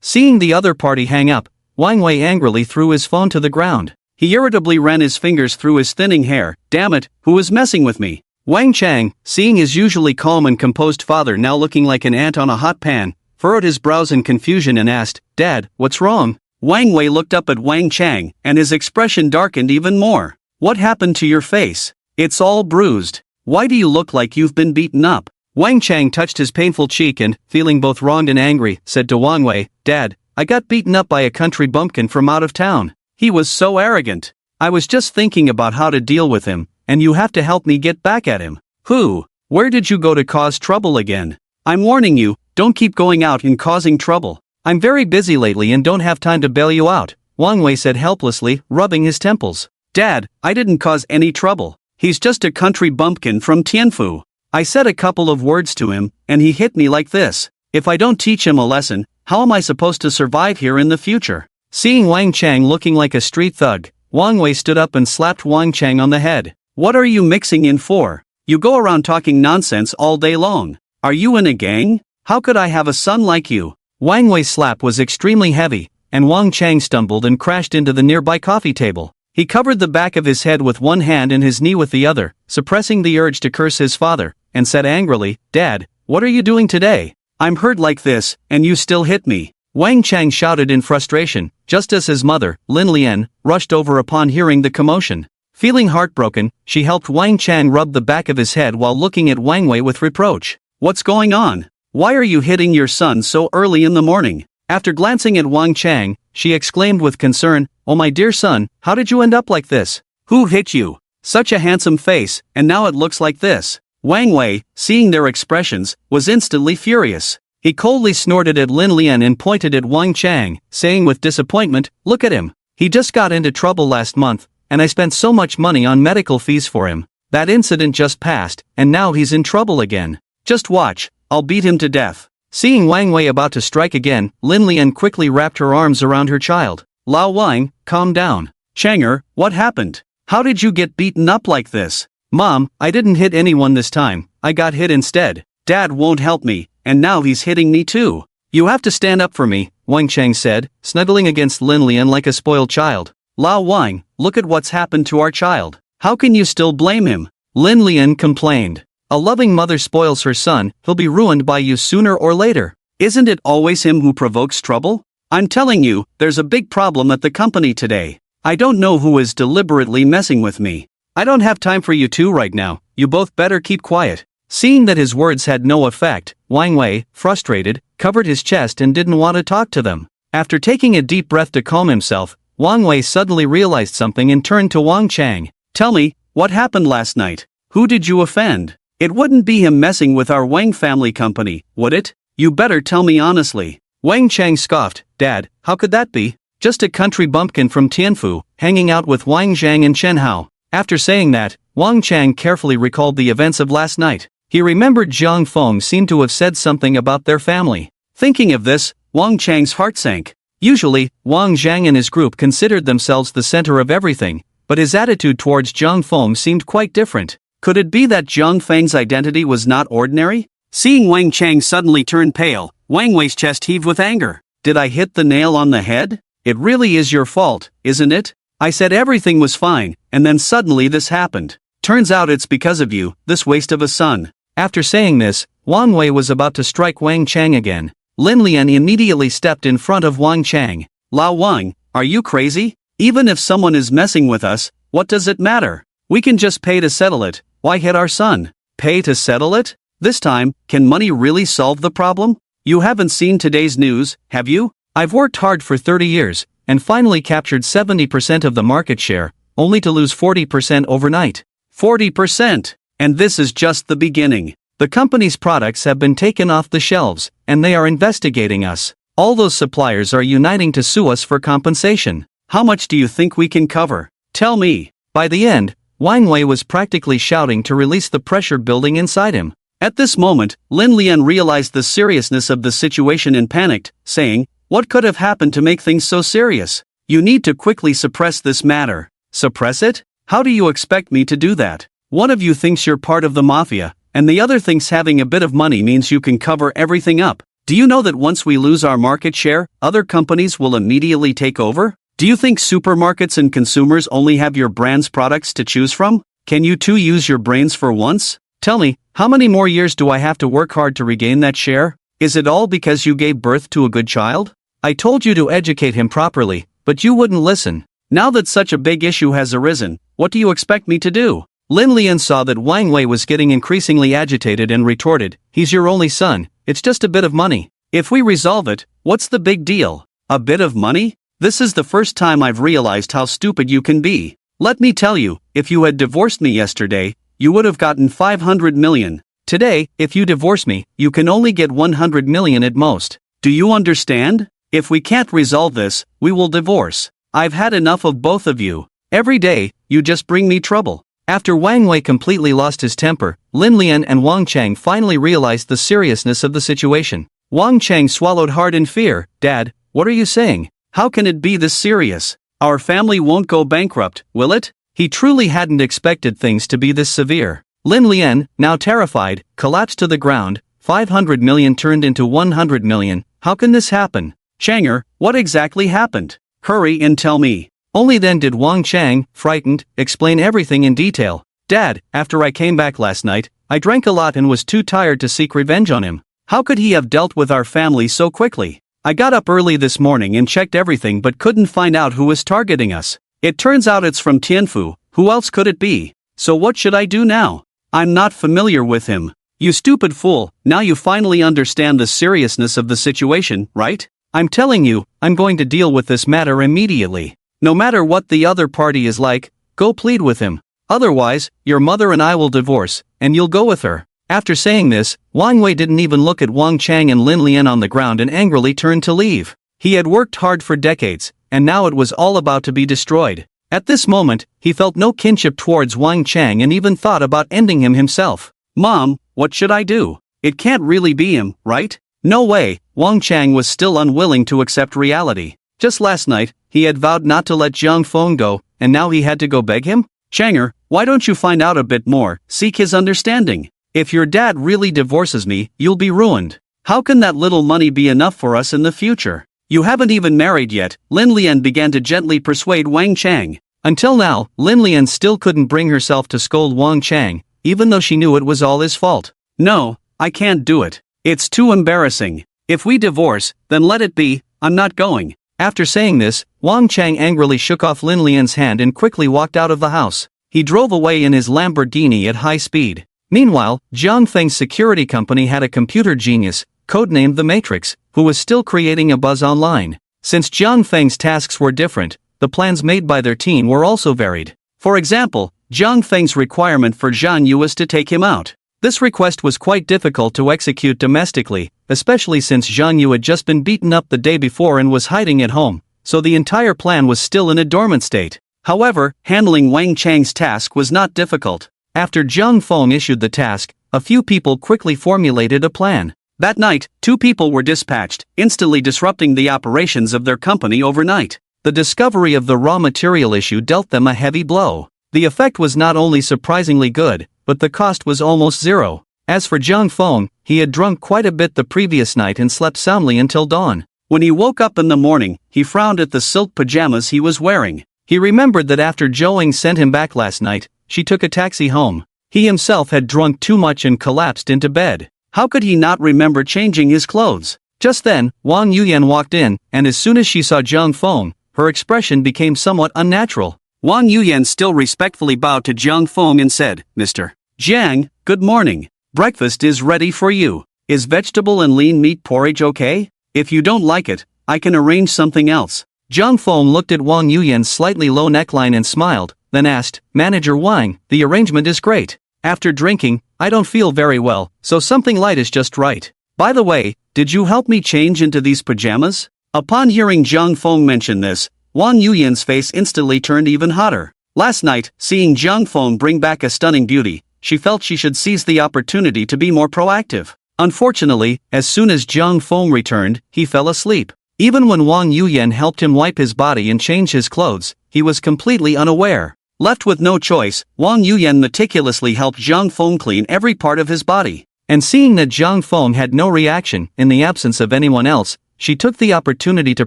Seeing the other party hang up, Wang Wei angrily threw his phone to the ground. He irritably ran his fingers through his thinning hair. Damn it, who is messing with me? Wang Chang, seeing his usually calm and composed father now looking like an ant on a hot pan, furrowed his brows in confusion and asked, Dad, what's wrong? Wang Wei looked up at Wang Chang, and his expression darkened even more. What happened to your face? It's all bruised. Why do you look like you've been beaten up? Wang Chang touched his painful cheek and, feeling both wronged and angry, said to Wang Wei, Dad, I got beaten up by a country bumpkin from out of town. He was so arrogant. I was just thinking about how to deal with him, and you have to help me get back at him. Who? Where did you go to cause trouble again? I'm warning you, don't keep going out and causing trouble. I'm very busy lately and don't have time to bail you out, Wang Wei said helplessly, rubbing his temples. Dad, I didn't cause any trouble. He's just a country bumpkin from Tianfu. I said a couple of words to him, and he hit me like this. If I don't teach him a lesson, how am I supposed to survive here in the future? Seeing Wang Chang looking like a street thug, Wang Wei stood up and slapped Wang Chang on the head. What are you mixing in for? You go around talking nonsense all day long. Are you in a gang? How could I have a son like you? Wang Wei's slap was extremely heavy, and Wang Chang stumbled and crashed into the nearby coffee table. He covered the back of his head with one hand and his knee with the other, suppressing the urge to curse his father, and said angrily, Dad, what are you doing today? I'm hurt like this, and you still hit me. Wang Chang shouted in frustration, just as his mother, Lin Lian, rushed over upon hearing the commotion. Feeling heartbroken, she helped Wang Chang rub the back of his head while looking at Wang Wei with reproach. What's going on? Why are you hitting your son so early in the morning? After glancing at Wang Chang, she exclaimed with concern, Oh my dear son, how did you end up like this? Who hit you? Such a handsome face, and now it looks like this. Wang Wei, seeing their expressions, was instantly furious. He coldly snorted at Lin Lian and pointed at Wang Chang, saying with disappointment, Look at him. He just got into trouble last month, and I spent so much money on medical fees for him. That incident just passed, and now he's in trouble again. Just watch, I'll beat him to death. Seeing Wang Wei about to strike again, Lin Lian quickly wrapped her arms around her child. Lao Wang, calm down. Changer, what happened? How did you get beaten up like this? Mom, I didn't hit anyone this time, I got hit instead. Dad won't help me, and now he's hitting me too. You have to stand up for me, Wang Chang said, snuggling against Lin Lian like a spoiled child. Lao Wang, look at what's happened to our child. How can you still blame him? Lin Lian complained. A loving mother spoils her son, he'll be ruined by you sooner or later. Isn't it always him who provokes trouble? I'm telling you, there's a big problem at the company today. I don't know who is deliberately messing with me. I don't have time for you two right now, you both better keep quiet. Seeing that his words had no effect, Wang Wei, frustrated, covered his chest and didn't want to talk to them. After taking a deep breath to calm himself, Wang Wei suddenly realized something and turned to Wang Chang. Tell me, what happened last night? Who did you offend? It wouldn't be him messing with our Wang family company, would it? You better tell me honestly. Wang Chang scoffed, Dad, how could that be? Just a country bumpkin from Tianfu, hanging out with Wang Zhang and Chen Hao. After saying that, Wang Chang carefully recalled the events of last night. He remembered Jiang Feng seemed to have said something about their family. Thinking of this, Wang Chang's heart sank. Usually, Wang Zhang and his group considered themselves the center of everything, but his attitude towards Jiang Feng seemed quite different. Could it be that Jiang Feng's identity was not ordinary? Seeing Wang Chang suddenly turn pale, Wang Wei's chest heaved with anger. Did I hit the nail on the head? It really is your fault, isn't it? I said everything was fine, and then suddenly this happened. Turns out it's because of you, this waste of a son. After saying this, Wang Wei was about to strike Wang Chang again. Lin Lian immediately stepped in front of Wang Chang. Lao Wang, are you crazy? Even if someone is messing with us, what does it matter? We can just pay to settle it, Why hit our son? Pay to settle it? This time, can money really solve the problem? You haven't seen today's news, have you? I've worked hard for 30 years, and finally captured 70% of the market share, only to lose 40% overnight. 40%! And this is just the beginning. The company's products have been taken off the shelves, and they are investigating us. All those suppliers are uniting to sue us for compensation. How much do you think we can cover? Tell me. By the end, Wang Wei was practically shouting to release the pressure building inside him. At this moment, Lin Lian realized the seriousness of the situation and panicked, saying, "What could have happened to make things so serious? You need to quickly suppress this matter." Suppress it? How do you expect me to do that? One of you thinks you're part of the mafia, and the other thinks having a bit of money means you can cover everything up. Do you know that once we lose our market share, other companies will immediately take over? Do you think supermarkets and consumers only have your brand's products to choose from? Can you two use your brains for once? Tell me, how many more years do I have to work hard to regain that share? Is it all because you gave birth to a good child? I told you to educate him properly, but you wouldn't listen. Now that such a big issue has arisen, what do you expect me to do? Lin Lian saw that Wang Wei was getting increasingly agitated and retorted, "He's your only son, it's just a bit of money. If we resolve it, what's the big deal? A bit of money? This is the first time I've realized how stupid you can be. Let me tell you, if you had divorced me yesterday, you would have gotten 500 million. Today, if you divorce me, you can only get 100 million at most. Do you understand? If we can't resolve this, we will divorce. I've had enough of both of you. Every day, you just bring me trouble." After Wang Wei completely lost his temper, Lin Lian and Wang Chang finally realized the seriousness of the situation. Wang Chang swallowed hard in fear. "Dad, what are you saying? How can it be this serious? Our family won't go bankrupt, will it?" He truly hadn't expected things to be this severe. Lin Lian, now terrified, collapsed to the ground. 500 million turned into 100 million. How can this happen? "Changer, what exactly happened? Hurry and tell me." Only then did Wang Chang, frightened, explain everything in detail. "Dad, after I came back last night, I drank a lot and was too tired to seek revenge on him. How could he have dealt with our family so quickly? I got up early this morning and checked everything but couldn't find out who was targeting us. It turns out it's from Tianfu. Who else could it be? So what should I do now? I'm not familiar with him." "You stupid fool, now you finally understand the seriousness of the situation, right? I'm telling you, I'm going to deal with this matter immediately. No matter what the other party is like, go plead with him. Otherwise, your mother and I will divorce, and you'll go with her." After saying this, Wang Wei didn't even look at Wang Chang and Lin Lian on the ground and angrily turned to leave. He had worked hard for decades, and now it was all about to be destroyed. At this moment, he felt no kinship towards Wang Chang and even thought about ending him himself. "Mom, what should I do? It can't really be him, right?" No way. Wang Chang was still unwilling to accept reality. Just last night, he had vowed not to let Jiang Feng go, and now he had to go beg him? "Changer, why don't you find out a bit more, seek his understanding? If your dad really divorces me, you'll be ruined. How can that little money be enough for us in the future? You haven't even married yet." Lin Lian began to gently persuade Wang Chang. Until now, Lin Lian still couldn't bring herself to scold Wang Chang, even though she knew it was all his fault. "No, I can't do it. It's too embarrassing. If we divorce, then let it be, I'm not going." After saying this, Wang Chang angrily shook off Lin Lian's hand and quickly walked out of the house. He drove away in his Lamborghini at high speed. Meanwhile, Jiang Feng's security company had a computer genius, codenamed the Matrix, who was still creating a buzz online. Since Jiang Feng's tasks were different, the plans made by their team were also varied. For example, Jiang Feng's requirement for Zhan Yu was to take him out. This request was quite difficult to execute domestically, especially since Zhan Yu had just been beaten up the day before and was hiding at home, so the entire plan was still in a dormant state. However, handling Wang Chang's task was not difficult. After Jiang Feng issued the task, a few people quickly formulated a plan. That night, 2 people were dispatched, instantly disrupting the operations of their company overnight. The discovery of the raw material issue dealt them a heavy blow. The effect was not only surprisingly good, but the cost was almost zero. As for Jiang Feng, he had drunk quite a bit the previous night and slept soundly until dawn. When he woke up in the morning, he frowned at the silk pajamas he was wearing. He remembered that after Zhou sent him back last night, she took a taxi home. He himself had drunk too much and collapsed into bed. How could he not remember changing his clothes? Just then, Wang Yuyan walked in, and as soon as she saw Jiang Feng, her expression became somewhat unnatural. Wang Yuyan still respectfully bowed to Jiang Feng and said, "Mr. Jiang, good morning. Breakfast is ready for you. Is vegetable and lean meat porridge okay? If you don't like it, I can arrange something else. Zhang Feng looked at Wang Yuyan's slightly low neckline and smiled, then asked, Manager Wang, the arrangement is great. After drinking, I don't feel very well, so something light is just right. By the way, did you help me change into these pajamas? Upon hearing Zhang Feng mention this, Wang Yuyan's face instantly turned even hotter. Last night, seeing Zhang Feng bring back a stunning beauty, she felt she should seize the opportunity to be more proactive. Unfortunately, as soon as Zhang Feng returned, he fell asleep. Even when Wang Yuyan helped him wipe his body and change his clothes, he was completely unaware. Left with no choice, Wang Yuyan meticulously helped Zhang Feng clean every part of his body. And seeing that Zhang Feng had no reaction, in the absence of anyone else, she took the opportunity to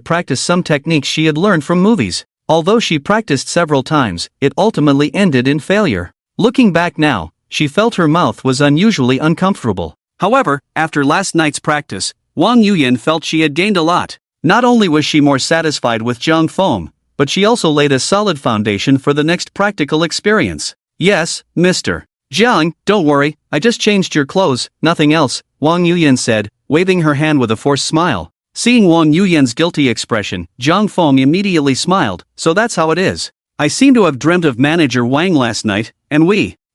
practice some techniques she had learned from movies. Although she practiced several times, it ultimately ended in failure. Looking back now, she felt her mouth was unusually uncomfortable. However, after last night's practice, Wang Yuyan felt she had gained a lot. Not only was she more satisfied with Zhang Feng, but she also laid a solid foundation for the next practical experience. Yes, Mr. Jiang, don't worry, I just changed your clothes, nothing else, Wang Yuyan said, waving her hand with a forced smile. Seeing Wang Yuyan's guilty expression, Zhang Feng immediately smiled, so that's how it is. I seem to have dreamt of Manager Wang last night, and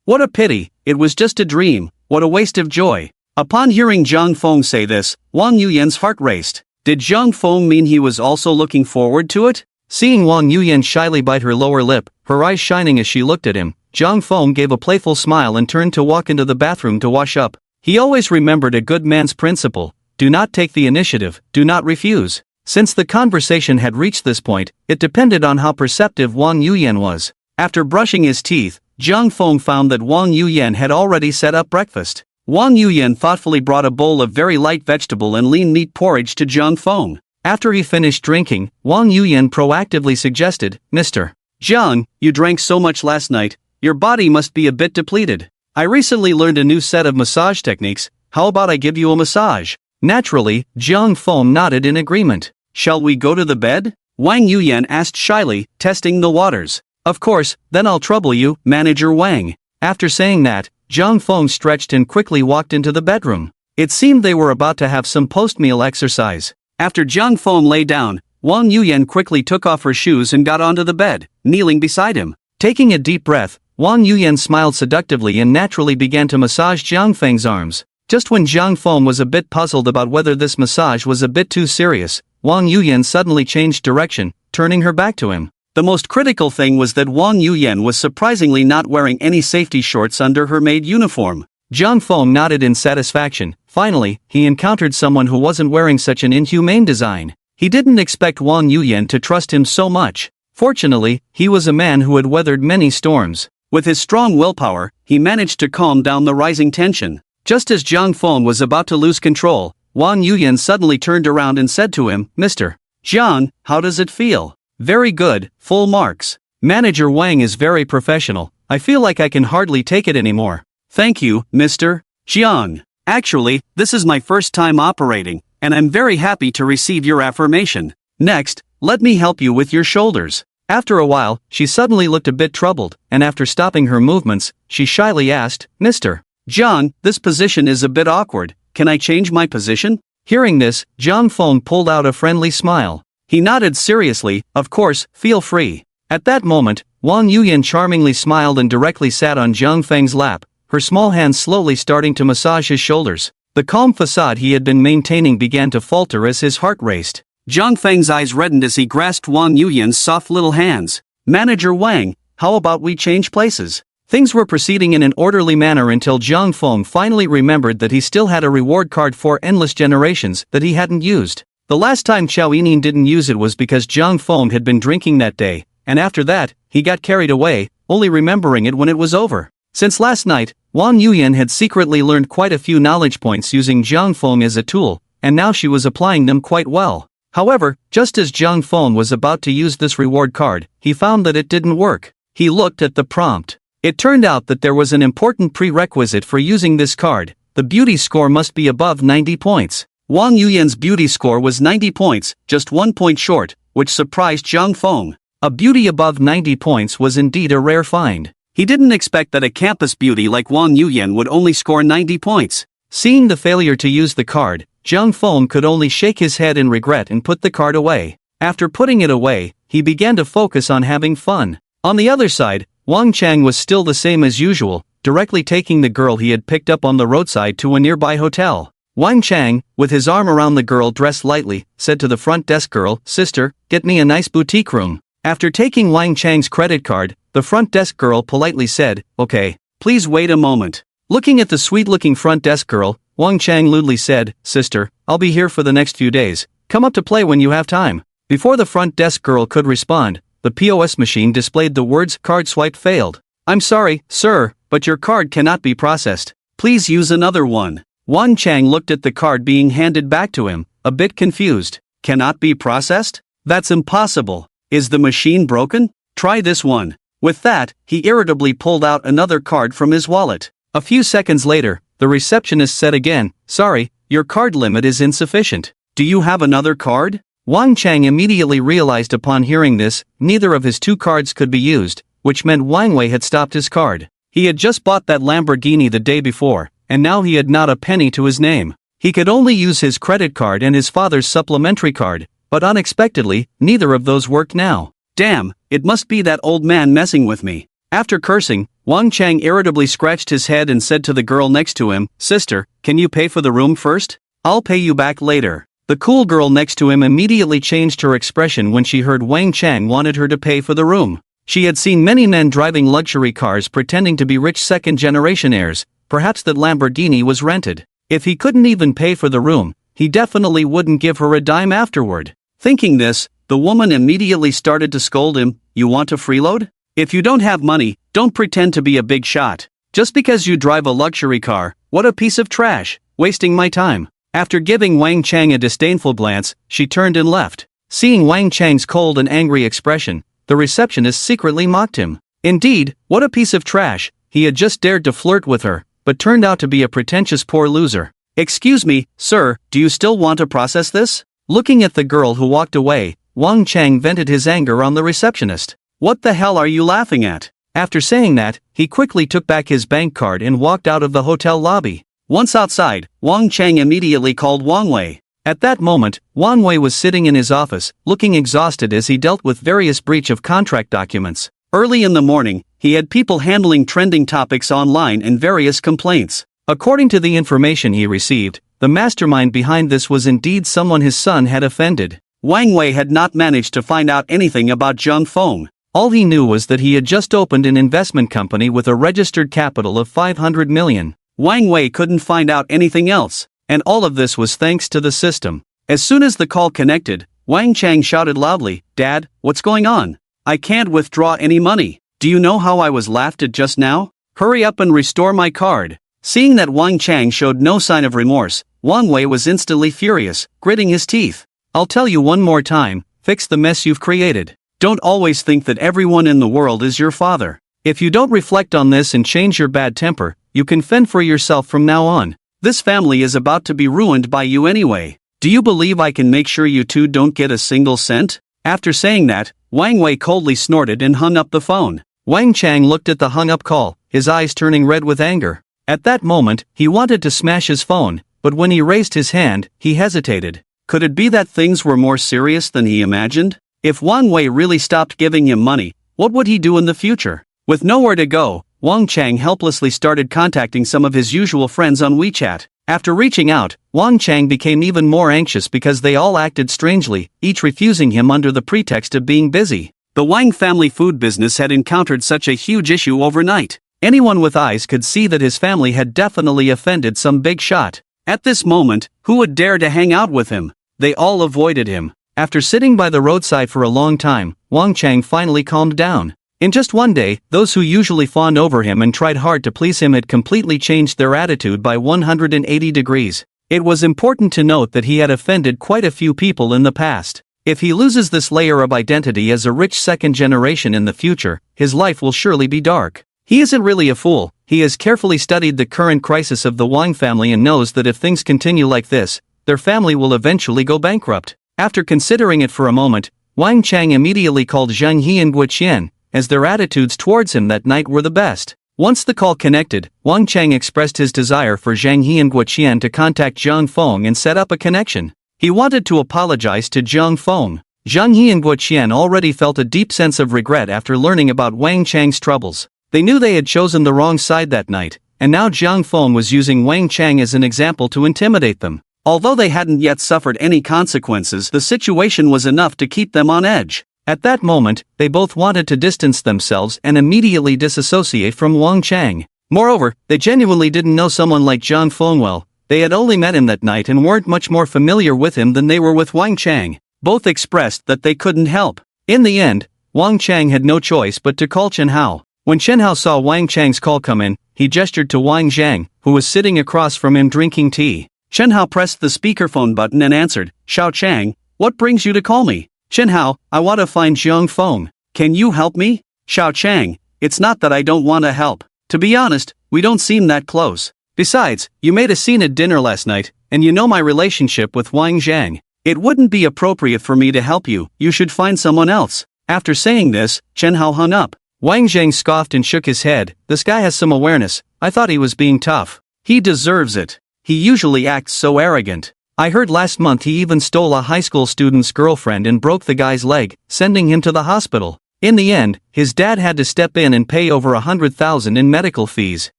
what a pity, it was just a dream, what a waste of joy. Upon hearing Zhang Feng say this, Wang Yuyan's heart raced. Did Zhang Feng mean he was also looking forward to it? Seeing Wang Yuyan shyly bite her lower lip, her eyes shining as she looked at him, Zhang Feng gave a playful smile and turned to walk into the bathroom to wash up. He always remembered a good man's principle: do not take the initiative, do not refuse. Since the conversation had reached this point, it depended on how perceptive Wang Yuyan was. After brushing his teeth, Zhang Feng found that Wang Yuyan had already set up breakfast. Wang Yuyan thoughtfully brought a bowl of very light vegetable and lean meat porridge to Zhang Feng. After he finished drinking, Wang Yuyan proactively suggested, Mr. Jiang, you drank so much last night, your body must be a bit depleted. I recently learned a new set of massage techniques, how about I give you a massage? Naturally, Zhang Feng nodded in agreement. Shall we go to the bed? Wang Yuyan asked shyly, testing the waters. Of course, then I'll trouble you, Manager Wang. After saying that, Zhang Feng stretched and quickly walked into the bedroom. It seemed they were about to have some post-meal exercise. After Zhang Feng lay down, Wang Yuyan quickly took off her shoes and got onto the bed, kneeling beside him. Taking a deep breath, Wang Yuyan smiled seductively and naturally began to massage Zhang Feng's arms. Just when Zhang Feng was a bit puzzled about whether this massage was a bit too serious, Wang Yuyan suddenly changed direction, turning her back to him. The most critical thing was that Wang Yuyan was surprisingly not wearing any safety shorts under her maid uniform. Zhang Feng nodded in satisfaction. Finally, he encountered someone who wasn't wearing such an inhumane design. He didn't expect Wang Yuyan to trust him so much. Fortunately, he was a man who had weathered many storms. With his strong willpower, he managed to calm down the rising tension. Just as Zhang Feng was about to lose control, Wang Yuyan suddenly turned around and said to him, Mr. Jiang, how does it feel? Very good, full marks. Manager Wang is very professional, I feel like I can hardly take it anymore. Thank you, Mr. Jiang. Actually, this is my first time operating, and I'm very happy to receive your affirmation. Next, let me help you with your shoulders. After a while, she suddenly looked a bit troubled, and after stopping her movements, she shyly asked, Mr. Jiang, this position is a bit awkward, can I change my position? Hearing this, Zhang Feng pulled out a friendly smile. He nodded seriously, of course, feel free. At that moment, Wang Yuyan charmingly smiled and directly sat on Zhang Feng's lap, her small hands slowly starting to massage his shoulders. The calm facade he had been maintaining began to falter as his heart raced. Zhang Feng's eyes reddened as he grasped Wang Yuyan's soft little hands. Manager Wang, how about we change places? Things were proceeding in an orderly manner until Zhang Feng finally remembered that he still had a reward card for endless generations that he hadn't used. The last time Xiao Yining didn't use it was because Zhang Feng had been drinking that day, and after that, he got carried away, only remembering it when it was over. Since last night, Wang Yuyan had secretly learned quite a few knowledge points using Zhang Feng as a tool, and now she was applying them quite well. However, just as Zhang Feng was about to use this reward card, he found that it didn't work. He looked at the prompt. It turned out that there was an important prerequisite for using this card: the beauty score must be above 90 points. Wang Yuyan's beauty score was 90 points, just 1 point short, which surprised Zhang Feng. A beauty above 90 points was indeed a rare find. He didn't expect that a campus beauty like Wang Yuyan would only score 90 points. Seeing the failure to use the card, Zhang Feng could only shake his head in regret and put the card away. After putting it away, he began to focus on having fun. On the other side, Wang Chang was still the same as usual, directly taking the girl he had picked up on the roadside to a nearby hotel. Wang Chang, with his arm around the girl dressed lightly, said to the front desk girl, "Sister, get me a nice boutique room." After taking Wang Chang's credit card, the front desk girl politely said, "Okay, please wait a moment." Looking at the sweet-looking front desk girl, Wang Chang lewdly said, "Sister, I'll be here for the next few days. Come up to play when you have time." Before the front desk girl could respond, the POS machine displayed the words "card swipe failed." "I'm sorry, sir, but your card cannot be processed. Please use another one." Wang Chang looked at the card being handed back to him, a bit confused. "Cannot be processed? That's impossible. Is the machine broken? Try this one." With that, he irritably pulled out another card from his wallet. A few seconds later, the receptionist said again, "Sorry, your card limit is insufficient. Do you have another card?" Wang Chang immediately realized upon hearing this, neither of his two cards could be used, which meant Wang Wei had stopped his card. He had just bought that Lamborghini the day before, and now he had not a penny to his name. He could only use his credit card and his father's supplementary card, but unexpectedly, neither of those worked now. Damn, it must be that old man messing with me. After cursing, Wang Chang irritably scratched his head and said to the girl next to him, "Sister, can you pay for the room first? I'll pay you back later." The cool girl next to him immediately changed her expression when she heard Wang Chang wanted her to pay for the room. She had seen many men driving luxury cars pretending to be rich second-generation heirs. Perhaps that Lamborghini was rented. If he couldn't even pay for the room, he definitely wouldn't give her a dime afterward. Thinking this, the woman immediately started to scold him. "You want to freeload? If you don't have money, don't pretend to be a big shot. Just because you drive a luxury car, what a piece of trash, wasting my time." After giving Wang Chang a disdainful glance, she turned and left. Seeing Wang Chang's cold and angry expression, the receptionist secretly mocked him. Indeed, what a piece of trash, he had just dared to flirt with her, but turned out to be a pretentious poor loser. "Excuse me, sir, do you still want to process this?" Looking at the girl who walked away, Wang Chang vented his anger on the receptionist. "What the hell are you laughing at?" After saying that, he quickly took back his bank card and walked out of the hotel lobby. Once outside, Wang Chang immediately called Wang Wei. At that moment, Wang Wei was sitting in his office, looking exhausted as he dealt with various breach of contract documents. Early in the morning, he had people handling trending topics online and various complaints. According to the information he received, the mastermind behind this was indeed someone his son had offended. Wang Wei had not managed to find out anything about Zhang Feng. All he knew was that he had just opened an investment company with a registered capital of 500 million. Wang Wei couldn't find out anything else, and all of this was thanks to the system. As soon as the call connected, Wang Chang shouted loudly, "Dad, what's going on? I can't withdraw any money. Do you know how I was laughed at just now? Hurry up and restore my card." Seeing that Wang Chang showed no sign of remorse, Wang Wei was instantly furious, gritting his teeth. "I'll tell you one more time, fix the mess you've created. Don't always think that everyone in the world is your father. If you don't reflect on this and change your bad temper, you can fend for yourself from now on. This family is about to be ruined by you anyway. Do you believe I can make sure you two don't get a single cent?" After saying that, Wang Wei coldly snorted and hung up the phone. Wang Chang looked at the hung-up call, his eyes turning red with anger. At that moment, he wanted to smash his phone, but when he raised his hand, he hesitated. Could it be that things were more serious than he imagined? If Wang Wei really stopped giving him money, what would he do in the future? With nowhere to go, Wang Chang helplessly started contacting some of his usual friends on WeChat. After reaching out, Wang Chang became even more anxious because they all acted strangely, each refusing him under the pretext of being busy. The Wang family food business had encountered such a huge issue overnight. Anyone with eyes could see that his family had definitely offended some big shot. At this moment, who would dare to hang out with him? They all avoided him. After sitting by the roadside for a long time, Wang Chang finally calmed down. In just one day, those who usually fawned over him and tried hard to please him had completely changed their attitude by 180 degrees. It was important to note that he had offended quite a few people in the past. If he loses this layer of identity as a rich second generation in the future, his life will surely be dark. He isn't really a fool. He has carefully studied the current crisis of the Wang family and knows that if things continue like this, their family will eventually go bankrupt. After considering it for a moment, Wang Chang immediately called Zheng He and Guo Qian, as their attitudes towards him that night were the best. Once the call connected, Wang Chang expressed his desire for Zhang He and Guoqian to contact Zhang Feng and set up a connection. He wanted to apologize to Zhang Feng. Zhang He and Guoqian already felt a deep sense of regret after learning about Wang Chang's troubles. They knew they had chosen the wrong side that night, and now Zhang Feng was using Wang Chang as an example to intimidate them. Although they hadn't yet suffered any consequences, the situation was enough to keep them on edge. At that moment, they both wanted to distance themselves and immediately disassociate from Wang Chang. Moreover, they genuinely didn't know someone like Zhang Feng well. They had only met him that night and weren't much more familiar with him than they were with Wang Chang. Both expressed that they couldn't help. In the end, Wang Chang had no choice but to call Chen Hao. When Chen Hao saw Wang Chang's call come in, he gestured to Wang Zhang, who was sitting across from him drinking tea. Chen Hao pressed the speakerphone button and answered, "Xiao Chang, what brings you to call me?" "Chen Hao, I want to find Zhang Feng. Can you help me?" "Xiao Chang, it's not that I don't want to help. To be honest, we don't seem that close. Besides, you made a scene at dinner last night, and you know my relationship with Wang Zhang. It wouldn't be appropriate for me to help you, you should find someone else." After saying this, Chen Hao hung up. Wang Zhang scoffed and shook his head. "This guy has some awareness. I thought he was being tough. He deserves it. He usually acts so arrogant. I heard last month he even stole a high school student's girlfriend and broke the guy's leg, sending him to the hospital. In the end, his dad had to step in and pay over 100,000 in medical fees."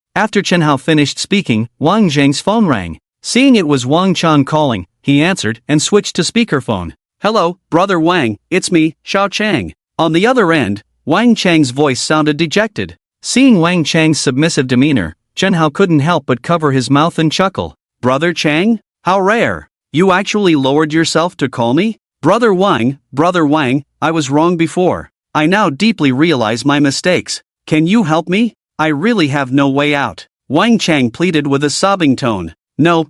After Chen Hao finished speaking, Wang Zhang's phone rang. Seeing it was Wang Chan calling, he answered and switched to speakerphone. "Hello, Brother Wang, it's me, Xiao Chang." On the other end, Wang Chang's voice sounded dejected. Seeing Wang Chang's submissive demeanor, Chen Hao couldn't help but cover his mouth and chuckle. "Brother Chang? How rare. You actually lowered yourself to call me? Brother Wang, I was wrong before. I now deeply realize my mistakes. Can you help me? I really have no way out." Wang Chang pleaded with a sobbing tone. No,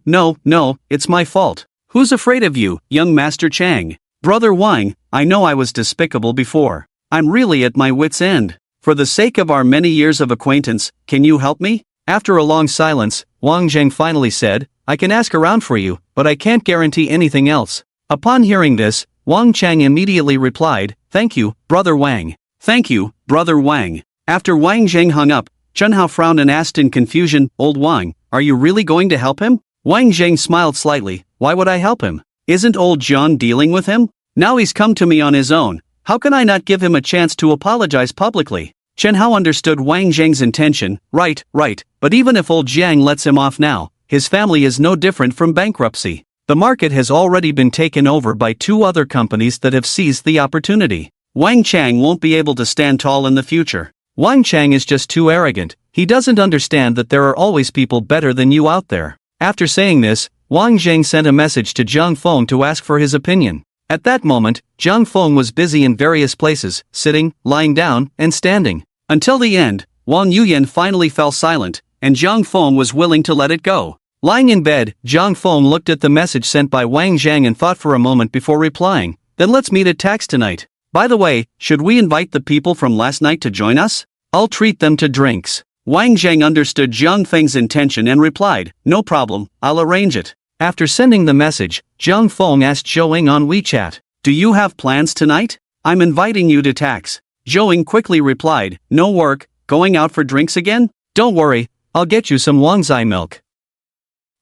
it's my fault. Who's afraid of you, young Master Chang?" "Brother Wang, I know I was despicable before. I'm really at my wit's end. For the sake of our many years of acquaintance, can you help me?" After a long silence, Wang Zhang finally said, "I can ask around for you, but I can't guarantee anything else." Upon hearing this, Wang Chang immediately replied, "Thank you, Brother Wang." "Thank you, Brother Wang." After Wang Zhang hung up, Chen Hao frowned and asked in confusion, "Old Wang, are you really going to help him?" Wang Zhang smiled slightly. "Why would I help him? Isn't old John dealing with him? Now he's come to me on his own. How can I not give him a chance to apologize publicly?" Chen Hao understood Wang Zhang's intention. Right, but even if old Jiang lets him off now, his family is no different from bankruptcy. The market has already been taken over by 2 other companies that have seized the opportunity. Wang Chang won't be able to stand tall in the future. Wang Chang is just too arrogant. He doesn't understand that there are always people better than you out there. After saying this, Wang Zhang sent a message to Zhang Feng to ask for his opinion. At that moment, Zhang Feng was busy in various places, sitting, lying down, and standing. Until the end, Wang Yuyan finally fell silent, and Zhang Feng was willing to let it go. Lying in bed, Zhang Feng looked at the message sent by Wang Zhang and thought for a moment before replying, "Then let's meet at Tax tonight. By the way, should we invite the people from last night to join us? I'll treat them to drinks." Wang Zhang understood Zhang Feng's intention and replied, "No problem, I'll arrange it." After sending the message, Zhang Feng asked Zhou on WeChat, "Do you have plans tonight? I'm inviting you to Tax." Zhou quickly replied, "No work, going out for drinks again? Don't worry, I'll get you some Wangzai milk."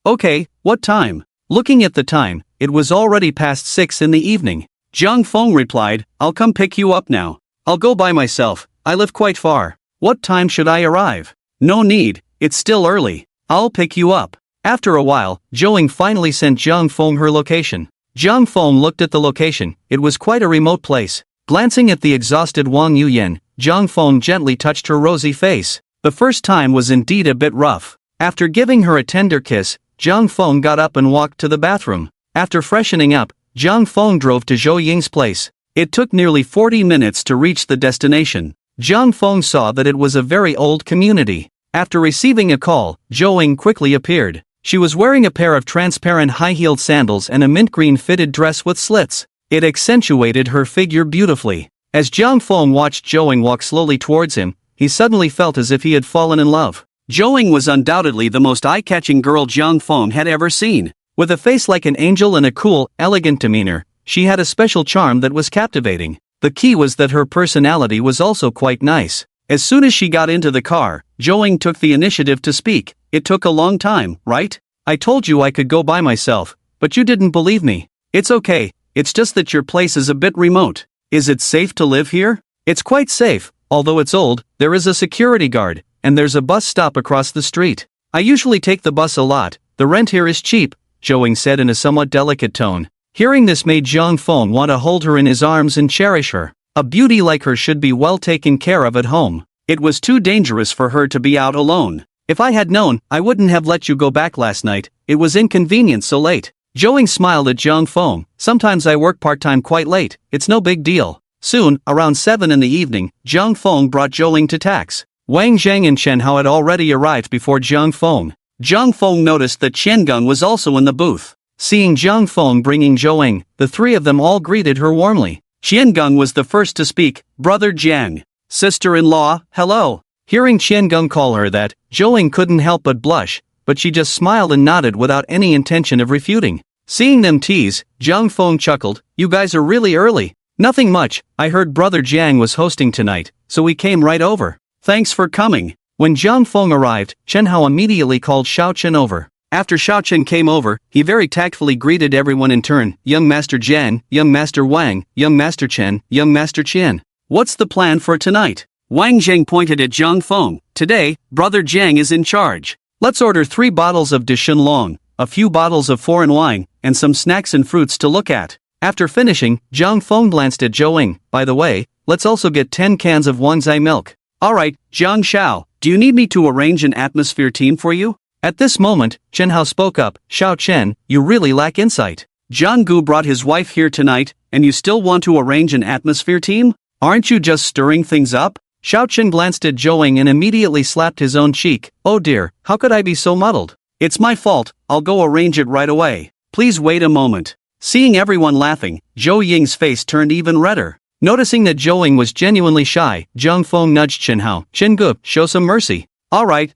"Okay, what time?" Looking at the time, it was already past 6 in the evening. Zhang Feng replied, "I'll come pick you up now. I'll go by myself, I live quite far. What time should I arrive?" "No need, it's still early. I'll pick you up." After a while, Zhou finally sent Zhang Feng her location. Zhang Feng looked at the location. It was quite a remote place. Glancing at the exhausted Wang Yuyan, Zhang Feng gently touched her rosy face. The first time was indeed a bit rough. After giving her a tender kiss, Zhang Feng got up and walked to the bathroom. After freshening up, Zhang Feng drove to Zhou Ying's place. It took nearly 40 minutes to reach the destination. Zhang Feng saw that it was a very old community. After receiving a call, Zhou Ying quickly appeared. She was wearing a pair of transparent high-heeled sandals and a mint green fitted dress with slits. It accentuated her figure beautifully. As Zhang Feng watched Zhou Ying walk slowly towards him, he suddenly felt as if he had fallen in love. Zhou Ying was undoubtedly the most eye-catching girl Zhang Feng had ever seen. With a face like an angel and a cool, elegant demeanor, she had a special charm that was captivating. The key was that her personality was also quite nice. As soon as she got into the car, Joing took the initiative to speak. It took a long time, right? I told you I could go by myself, but you didn't believe me. It's okay, it's just that your place is a bit remote. Is it safe to live here? It's quite safe, although it's old. There is a security guard, and there's a bus stop across the street. I usually take the bus a lot. The rent here is cheap, Joing said in a somewhat delicate tone. Hearing this made Zhang Feng want to hold her in his arms and cherish her. A beauty like her should be well taken care of at home. It was too dangerous for her to be out alone. If I had known, I wouldn't have let you go back last night. It was inconvenient so late. Joing smiled at Zhang Feng. Sometimes I work part-time quite late. It's no big deal. Soon, around 7 in the evening, Zhang Feng brought Joing to tax. Wang Zhang and Chen Hao had already arrived before Zhang Feng. Zhang Feng noticed that Chen Geng was also in the booth. Seeing Zhang Feng bringing Joing, the three of them all greeted her warmly. Chen Geng was the first to speak. Brother Jiang. Sister-in-law, hello. Hearing Chen Geng call her that, Joing couldn't help but blush, but she just smiled and nodded without any intention of refuting. Seeing them tease, Zhang Feng chuckled. You guys are really early. Nothing much. I heard Brother Jiang was hosting tonight, so we came right over. Thanks for coming. When Zhang Feng arrived, Chen Hao immediately called Xiao Chen over. After Xiao Chen came over, he very tactfully greeted everyone in turn. Young Master Jian, Young Master Wang, Young Master Chen, Young Master Qian. What's the plan for tonight? Wang Zheng pointed at Zhang Feng. Today, Brother Jiang is in charge. Let's order 3 bottles of de Shenlong, a few bottles of foreign wine, and some snacks and fruits to look at. After finishing, Zhang Feng glanced at Joing. By the way, let's also get 10 cans of Wanzai milk. Alright, Zhang Xiao, do you need me to arrange an atmosphere team for you? At this moment, Chen Hao spoke up. Xiao Chen, you really lack insight. Zhang Gu brought his wife here tonight, and you still want to arrange an atmosphere team? Aren't you just stirring things up? Xiao Chen glanced at Joing and immediately slapped his own cheek. Oh dear, how could I be so muddled? It's my fault, I'll go arrange it right away. Please wait a moment. Seeing everyone laughing, Zhou Ying's face turned even redder. Noticing that Joing was genuinely shy, Zhang Feng nudged Chen Hao. Chen Gu, show some mercy. Alright,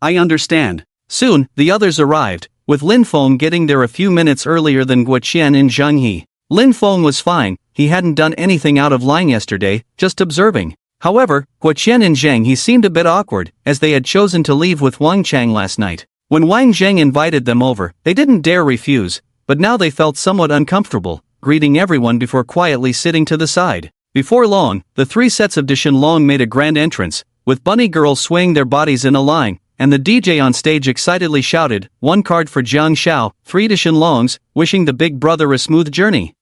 I understand. Soon, the others arrived, with Lin Feng getting there a few minutes earlier than Guo Qian and Zhang He. Lin Feng was fine, he hadn't done anything out of line yesterday, just observing. However, Guo Qian and Zhang He seemed a bit awkward, as they had chosen to leave with Wang Chang last night. When Wang Zhang invited them over, they didn't dare refuse, but now they felt somewhat uncomfortable, greeting everyone before quietly sitting to the side. Before long, the 3 sets of de Shenlong made a grand entrance, with bunny girls swaying their bodies in a line, and the DJ on stage excitedly shouted, 1 card for Jiang Xiao, 3 de Shenlongs, wishing the big brother a smooth journey.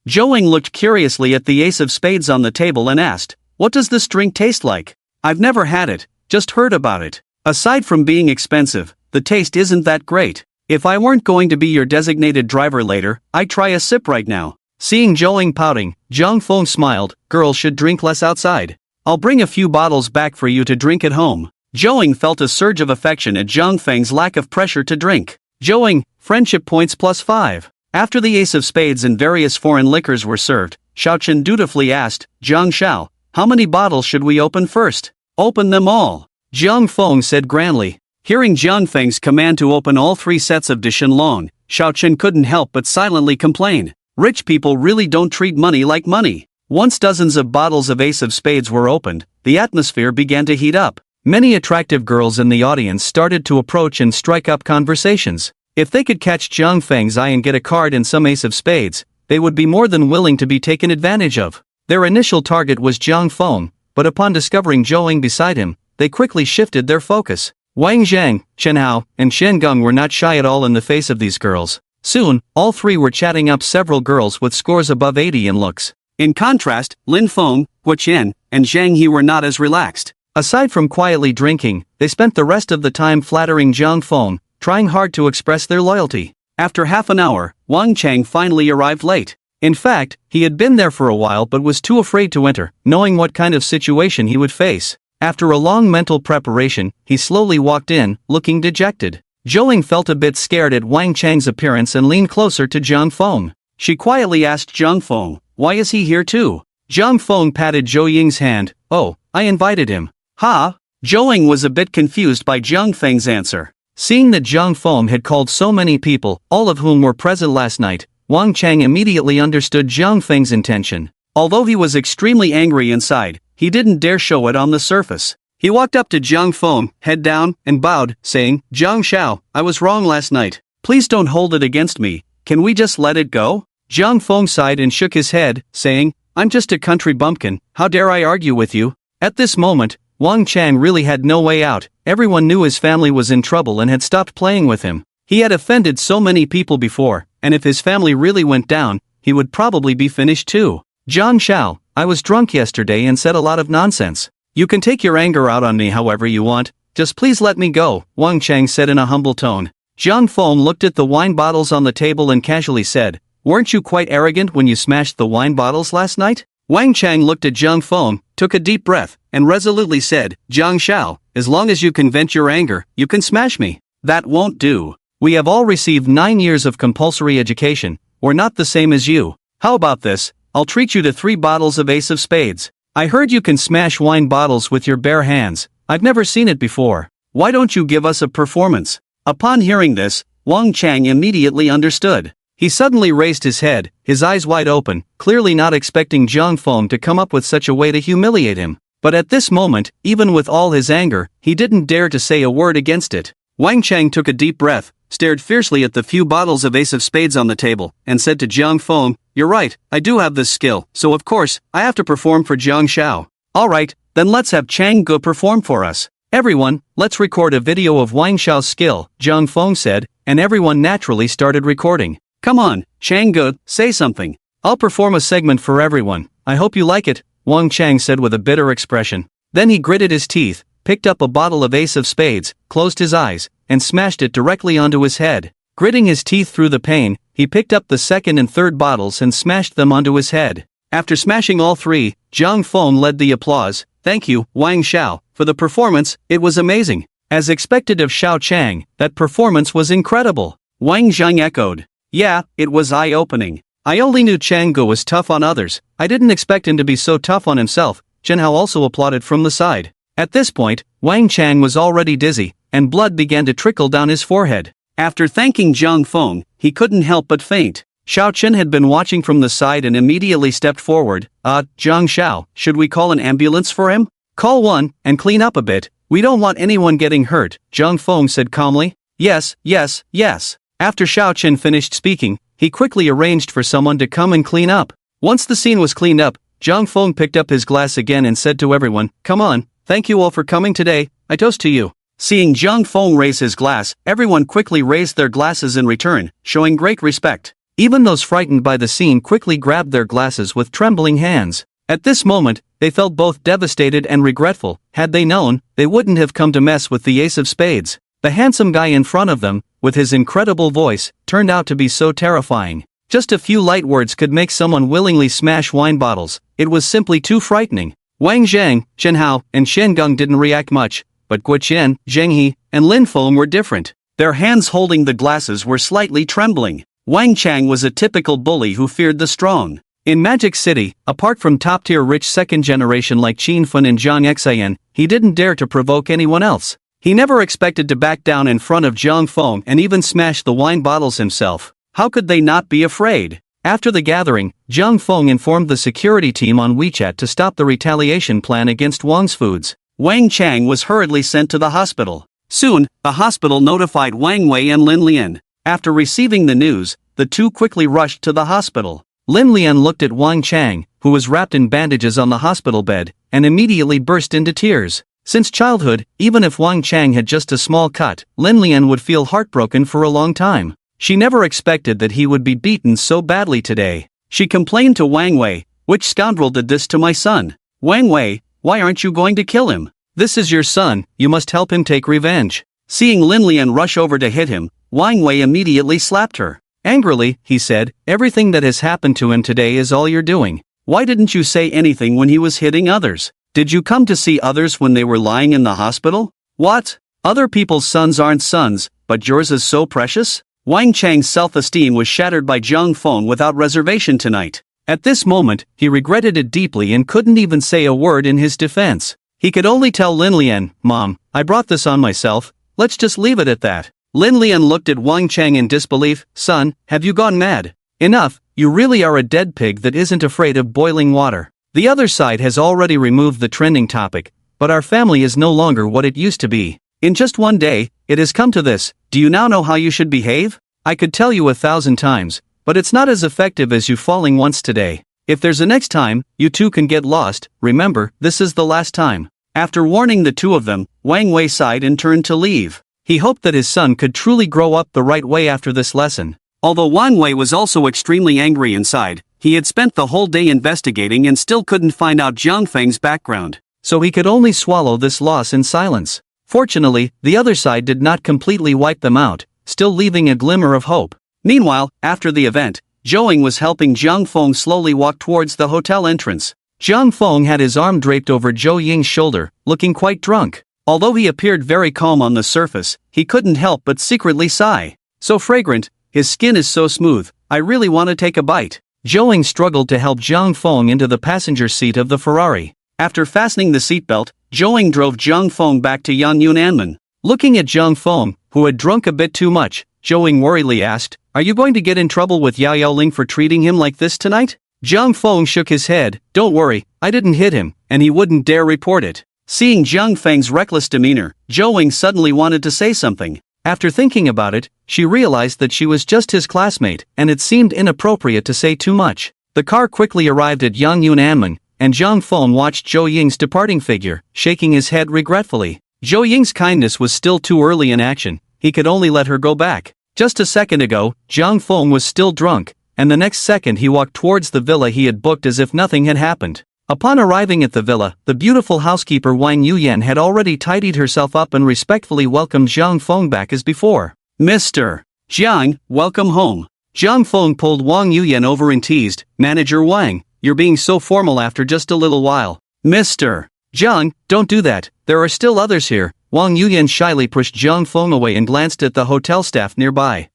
Joing looked curiously at the ace of spades on the table and asked, what does this drink taste like? I've never had it, just heard about it. Aside from being expensive, the taste isn't that great. If I weren't going to be your designated driver later, I'd try a sip right now. Seeing Joing pouting, Zhang Feng smiled. Girls should drink less outside. I'll bring a few bottles back for you to drink at home. Joing felt a surge of affection at Zhang Feng's lack of pressure to drink. Joing, friendship points +5. After the ace of spades and various foreign liquors were served, Xiao Chen dutifully asked, Zhang Xiao, how many bottles should we open first? Open them all. Zhang Feng said grandly. Hearing Zhang Feng's command to open all 3 sets of de Shenlong, Xiao Chen couldn't help but silently complain. Rich people really don't treat money like money. Once dozens of bottles of ace of spades were opened, the atmosphere began to heat up. Many attractive girls in the audience started to approach and strike up conversations. If they could catch Zhang Feng's eye and get a card and some ace of spades, they would be more than willing to be taken advantage of. Their initial target was Zhang Feng, but upon discovering Joing beside him, they quickly shifted their focus. Wang Zhang, Chen Hao, and Shen Geng were not shy at all in the face of these girls. Soon, all 3 were chatting up several girls with scores above 80 in looks. In contrast, Lin Feng, Guo Qian, and Zhang He were not as relaxed. Aside from quietly drinking, they spent the rest of the time flattering Zhang Feng, trying hard to express their loyalty. After half an hour, Wang Chang finally arrived late. In fact, he had been there for a while but was too afraid to enter, knowing what kind of situation he would face. After a long mental preparation, he slowly walked in, looking dejected. Joing felt a bit scared at Wang Chang's appearance and leaned closer to Zhang Feng. She quietly asked Zhang Feng, why is he here too? Zhang Feng patted Zhou Ying's hand. Oh, I invited him. Ha? Joing was a bit confused by Zhang Feng's answer. Seeing that Zhang Feng had called so many people, all of whom were present last night, Wang Chang immediately understood Zhang Feng's intention. Although he was extremely angry inside, he didn't dare show it on the surface. He walked up to Jiang Feng, head down, and bowed, saying, "Jiang Xiao, I was wrong last night. Please don't hold it against me. Can we just let it go?" Jiang Feng sighed and shook his head, saying, "I'm just a country bumpkin, how dare I argue with you?" At this moment, Wang Chang really had no way out. Everyone knew his family was in trouble and had stopped playing with him. He had offended so many people before, and if his family really went down, he would probably be finished too. "Jiang Xiao, I was drunk yesterday and said a lot of nonsense. You can take your anger out on me however you want, just please let me go," Wang Chang said in a humble tone. Jiang Feng looked at the wine bottles on the table and casually said, "Weren't you quite arrogant when you smashed the wine bottles last night?" Wang Chang looked at Jiang Feng, took a deep breath, and resolutely said, "Jiang Xiao, as long as you can vent your anger, you can smash me." "That won't do. We have all received 9 years of compulsory education, we're not the same as you. How about this? I'll treat you to 3 bottles of Ace of Spades. I heard you can smash wine bottles with your bare hands. I've never seen it before. Why don't you give us a performance?" Upon hearing this, Wang Chang immediately understood. He suddenly raised his head, his eyes wide open, clearly not expecting Jiang Feng to come up with such a way to humiliate him. But at this moment, even with all his anger, he didn't dare to say a word against it. Wang Chang took a deep breath, stared fiercely at the few bottles of Ace of Spades on the table, and said to Jiang Feng, "You're right, I do have this skill, so of course, I have to perform for Jiang Xiao." "Alright, then let's have Chang Ge perform for us. Everyone, let's record a video of Wang Xiao's skill," Jiang Feng said, and everyone naturally started recording. "Come on, Chang Ge, say something." "I'll perform a segment for everyone, I hope you like it," Wang Chang said with a bitter expression. Then he gritted his teeth, picked up a bottle of Ace of Spades, closed his eyes, and smashed it directly onto his head. Gritting his teeth through the pain, he picked up the second and third bottles and smashed them onto his head. After smashing all 3, Jiang Feng led the applause. "Thank you, Wang Xiao, for the performance, it was amazing." As expected of Xiao Chang, that performance was incredible. Wang Zhang echoed, "Yeah, it was eye-opening. I only knew Chang Ge was tough on others, I didn't expect him to be so tough on himself." Chen Hao also applauded from the side. At this point, Wang Chang was already dizzy, and blood began to trickle down his forehead. After thanking Jiang Feng, he couldn't help but faint. Xiao Chen had been watching from the side and immediately stepped forward. Jiang Xiao, should we call an ambulance for him?" "Call one, and clean up a bit, we don't want anyone getting hurt," Jiang Feng said calmly. "Yes, yes, yes." After Xiao Chen finished speaking, he quickly arranged for someone to come and clean up. Once the scene was cleaned up, Jiang Feng picked up his glass again and said to everyone, "Come on, thank you all for coming today, I toast to you." Seeing Jiang Feng raise his glass, everyone quickly raised their glasses in return, showing great respect. Even those frightened by the scene quickly grabbed their glasses with trembling hands. At this moment, they felt both devastated and regretful. Had they known, they wouldn't have come to mess with the Ace of Spades. The handsome guy in front of them, with his incredible voice, turned out to be so terrifying. Just a few light words could make someone willingly smash wine bottles. It was simply too frightening. Wang Zhang, Chen Hao, and Shen Geng didn't react much, but Guo Qian, Zheng He, and Lin Feng were different. Their hands holding the glasses were slightly trembling. Wang Chang was a typical bully who feared the strong. In Magic City, apart from top-tier rich second generation like Qin Fen and Zhang Xian, he didn't dare to provoke anyone else. He never expected to back down in front of Jiang Feng and even smash the wine bottles himself. How could they not be afraid? After the gathering, Jiang Feng informed the security team on WeChat to stop the retaliation plan against Wang's Foods. Wang Chang was hurriedly sent to the hospital. Soon, the hospital notified Wang Wei and Lin Lian. After receiving the news, the two quickly rushed to the hospital. Lin Lian looked at Wang Chang, who was wrapped in bandages on the hospital bed, and immediately burst into tears. Since childhood, even if Wang Chang had just a small cut, Lin Lian would feel heartbroken for a long time. She never expected that he would be beaten so badly today. She complained to Wang Wei, "Which scoundrel did this to my son? Wang Wei, why aren't you going to kill him? This is your son, you must help him take revenge." Seeing Lin Lian rush over to hit him, Wang Wei immediately slapped her. Angrily, he said, "Everything that has happened to him today is all you're doing. Why didn't you say anything when he was hitting others? Did you come to see others when they were lying in the hospital? What? Other people's sons aren't sons, but yours is so precious?" Wang Chang's self-esteem was shattered by Jiang Feng without reservation tonight. At this moment, he regretted it deeply and couldn't even say a word in his defense. He could only tell Lin Lian, "Mom, I brought this on myself, let's just leave it at that." Lin Lian looked at Wang Chang in disbelief. "Son, have you gone mad? Enough, you really are a dead pig that isn't afraid of boiling water. The other side has already removed the trending topic, but our family is no longer what it used to be. In just one day, it has come to this. Do you now know how you should behave? I could tell you 1,000 times, but it's not as effective as you falling once today. If there's a next time, you two can get lost. Remember, this is the last time. After warning the two of them, Wang Wei sighed and turned to leave. He hoped that his son could truly grow up the right way after this lesson. Although Wang Wei was also extremely angry inside, he had spent the whole day investigating and still couldn't find out Jiang Feng's background, so he could only swallow this loss in silence. Fortunately, the other side did not completely wipe them out, still leaving a glimmer of hope. Meanwhile, after the event, Zhou Ying was helping Jiang Feng slowly walk towards the hotel entrance. Jiang Feng had his arm draped over Zhou Ying's shoulder, looking quite drunk. Although he appeared very calm on the surface, he couldn't help but secretly sigh. So fragrant, his skin is so smooth, I really want to take a bite. Zhou Ying struggled to help Jiang Feng into the passenger seat of the Ferrari. After fastening the seatbelt, Zhou Ying drove Jiang Feng back to Yan Yunanmen. Looking at Jiang Feng, who had drunk a bit too much, Zhou Ying worriedly asked, "Are you going to get in trouble with Yao Yaoling for treating him like this tonight?" Jiang Feng shook his head. "Don't worry, I didn't hit him, and he wouldn't dare report it." Seeing Jiang Feng's reckless demeanor, Zhou Ying suddenly wanted to say something. After thinking about it, she realized that she was just his classmate, and it seemed inappropriate to say too much. The car quickly arrived at Yang Yunanmen, and Jiang Feng watched Zhou Ying's departing figure, shaking his head regretfully. Zhou Ying's kindness was still too early in action, he could only let her go back. Just a second ago, Jiang Feng was still drunk, and the next second he walked towards the villa he had booked as if nothing had happened. Upon arriving at the villa, the beautiful housekeeper Wang Yuyan had already tidied herself up and respectfully welcomed Jiang Feng back as before. "Mr. Jiang, welcome home." Jiang Feng pulled Wang Yuyan over and teased, "Manager Wang, you're being so formal after just a little while." "Mr. Jiang, don't do that, there are still others here." Wang Yuyan shyly pushed Jiang Feng away and glanced at the hotel staff nearby.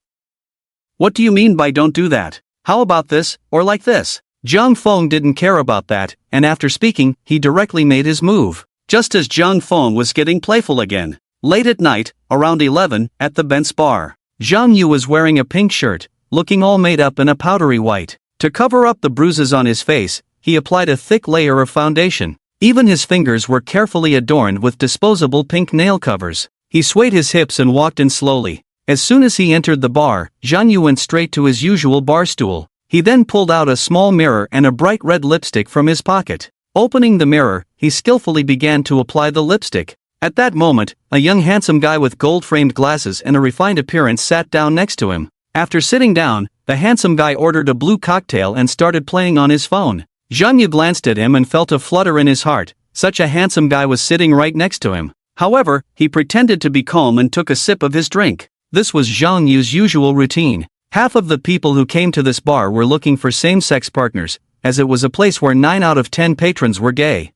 "What do you mean by don't do that? How about this, or like this?" Jiang Feng didn't care about that, and after speaking, he directly made his move. Just as Jiang Feng was getting playful again. Late at night, around 11, at the Bent's bar. Zhang Yu was wearing a pink shirt, looking all made up in a powdery white. To cover up the bruises on his face, he applied a thick layer of foundation. Even his fingers were carefully adorned with disposable pink nail covers. He swayed his hips and walked in slowly. As soon as he entered the bar, Zhang Yu went straight to his usual bar stool. He then pulled out a small mirror and a bright red lipstick from his pocket. Opening the mirror, he skillfully began to apply the lipstick. At that moment, a young handsome guy with gold-framed glasses and a refined appearance sat down next to him. After sitting down, the handsome guy ordered a blue cocktail and started playing on his phone. Zhang Yu glanced at him and felt a flutter in his heart. Such a handsome guy was sitting right next to him. However, he pretended to be calm and took a sip of his drink. This was Zhang Yu's usual routine. Half of the people who came to this bar were looking for same-sex partners, as it was a place where 9 out of 10 patrons were gay.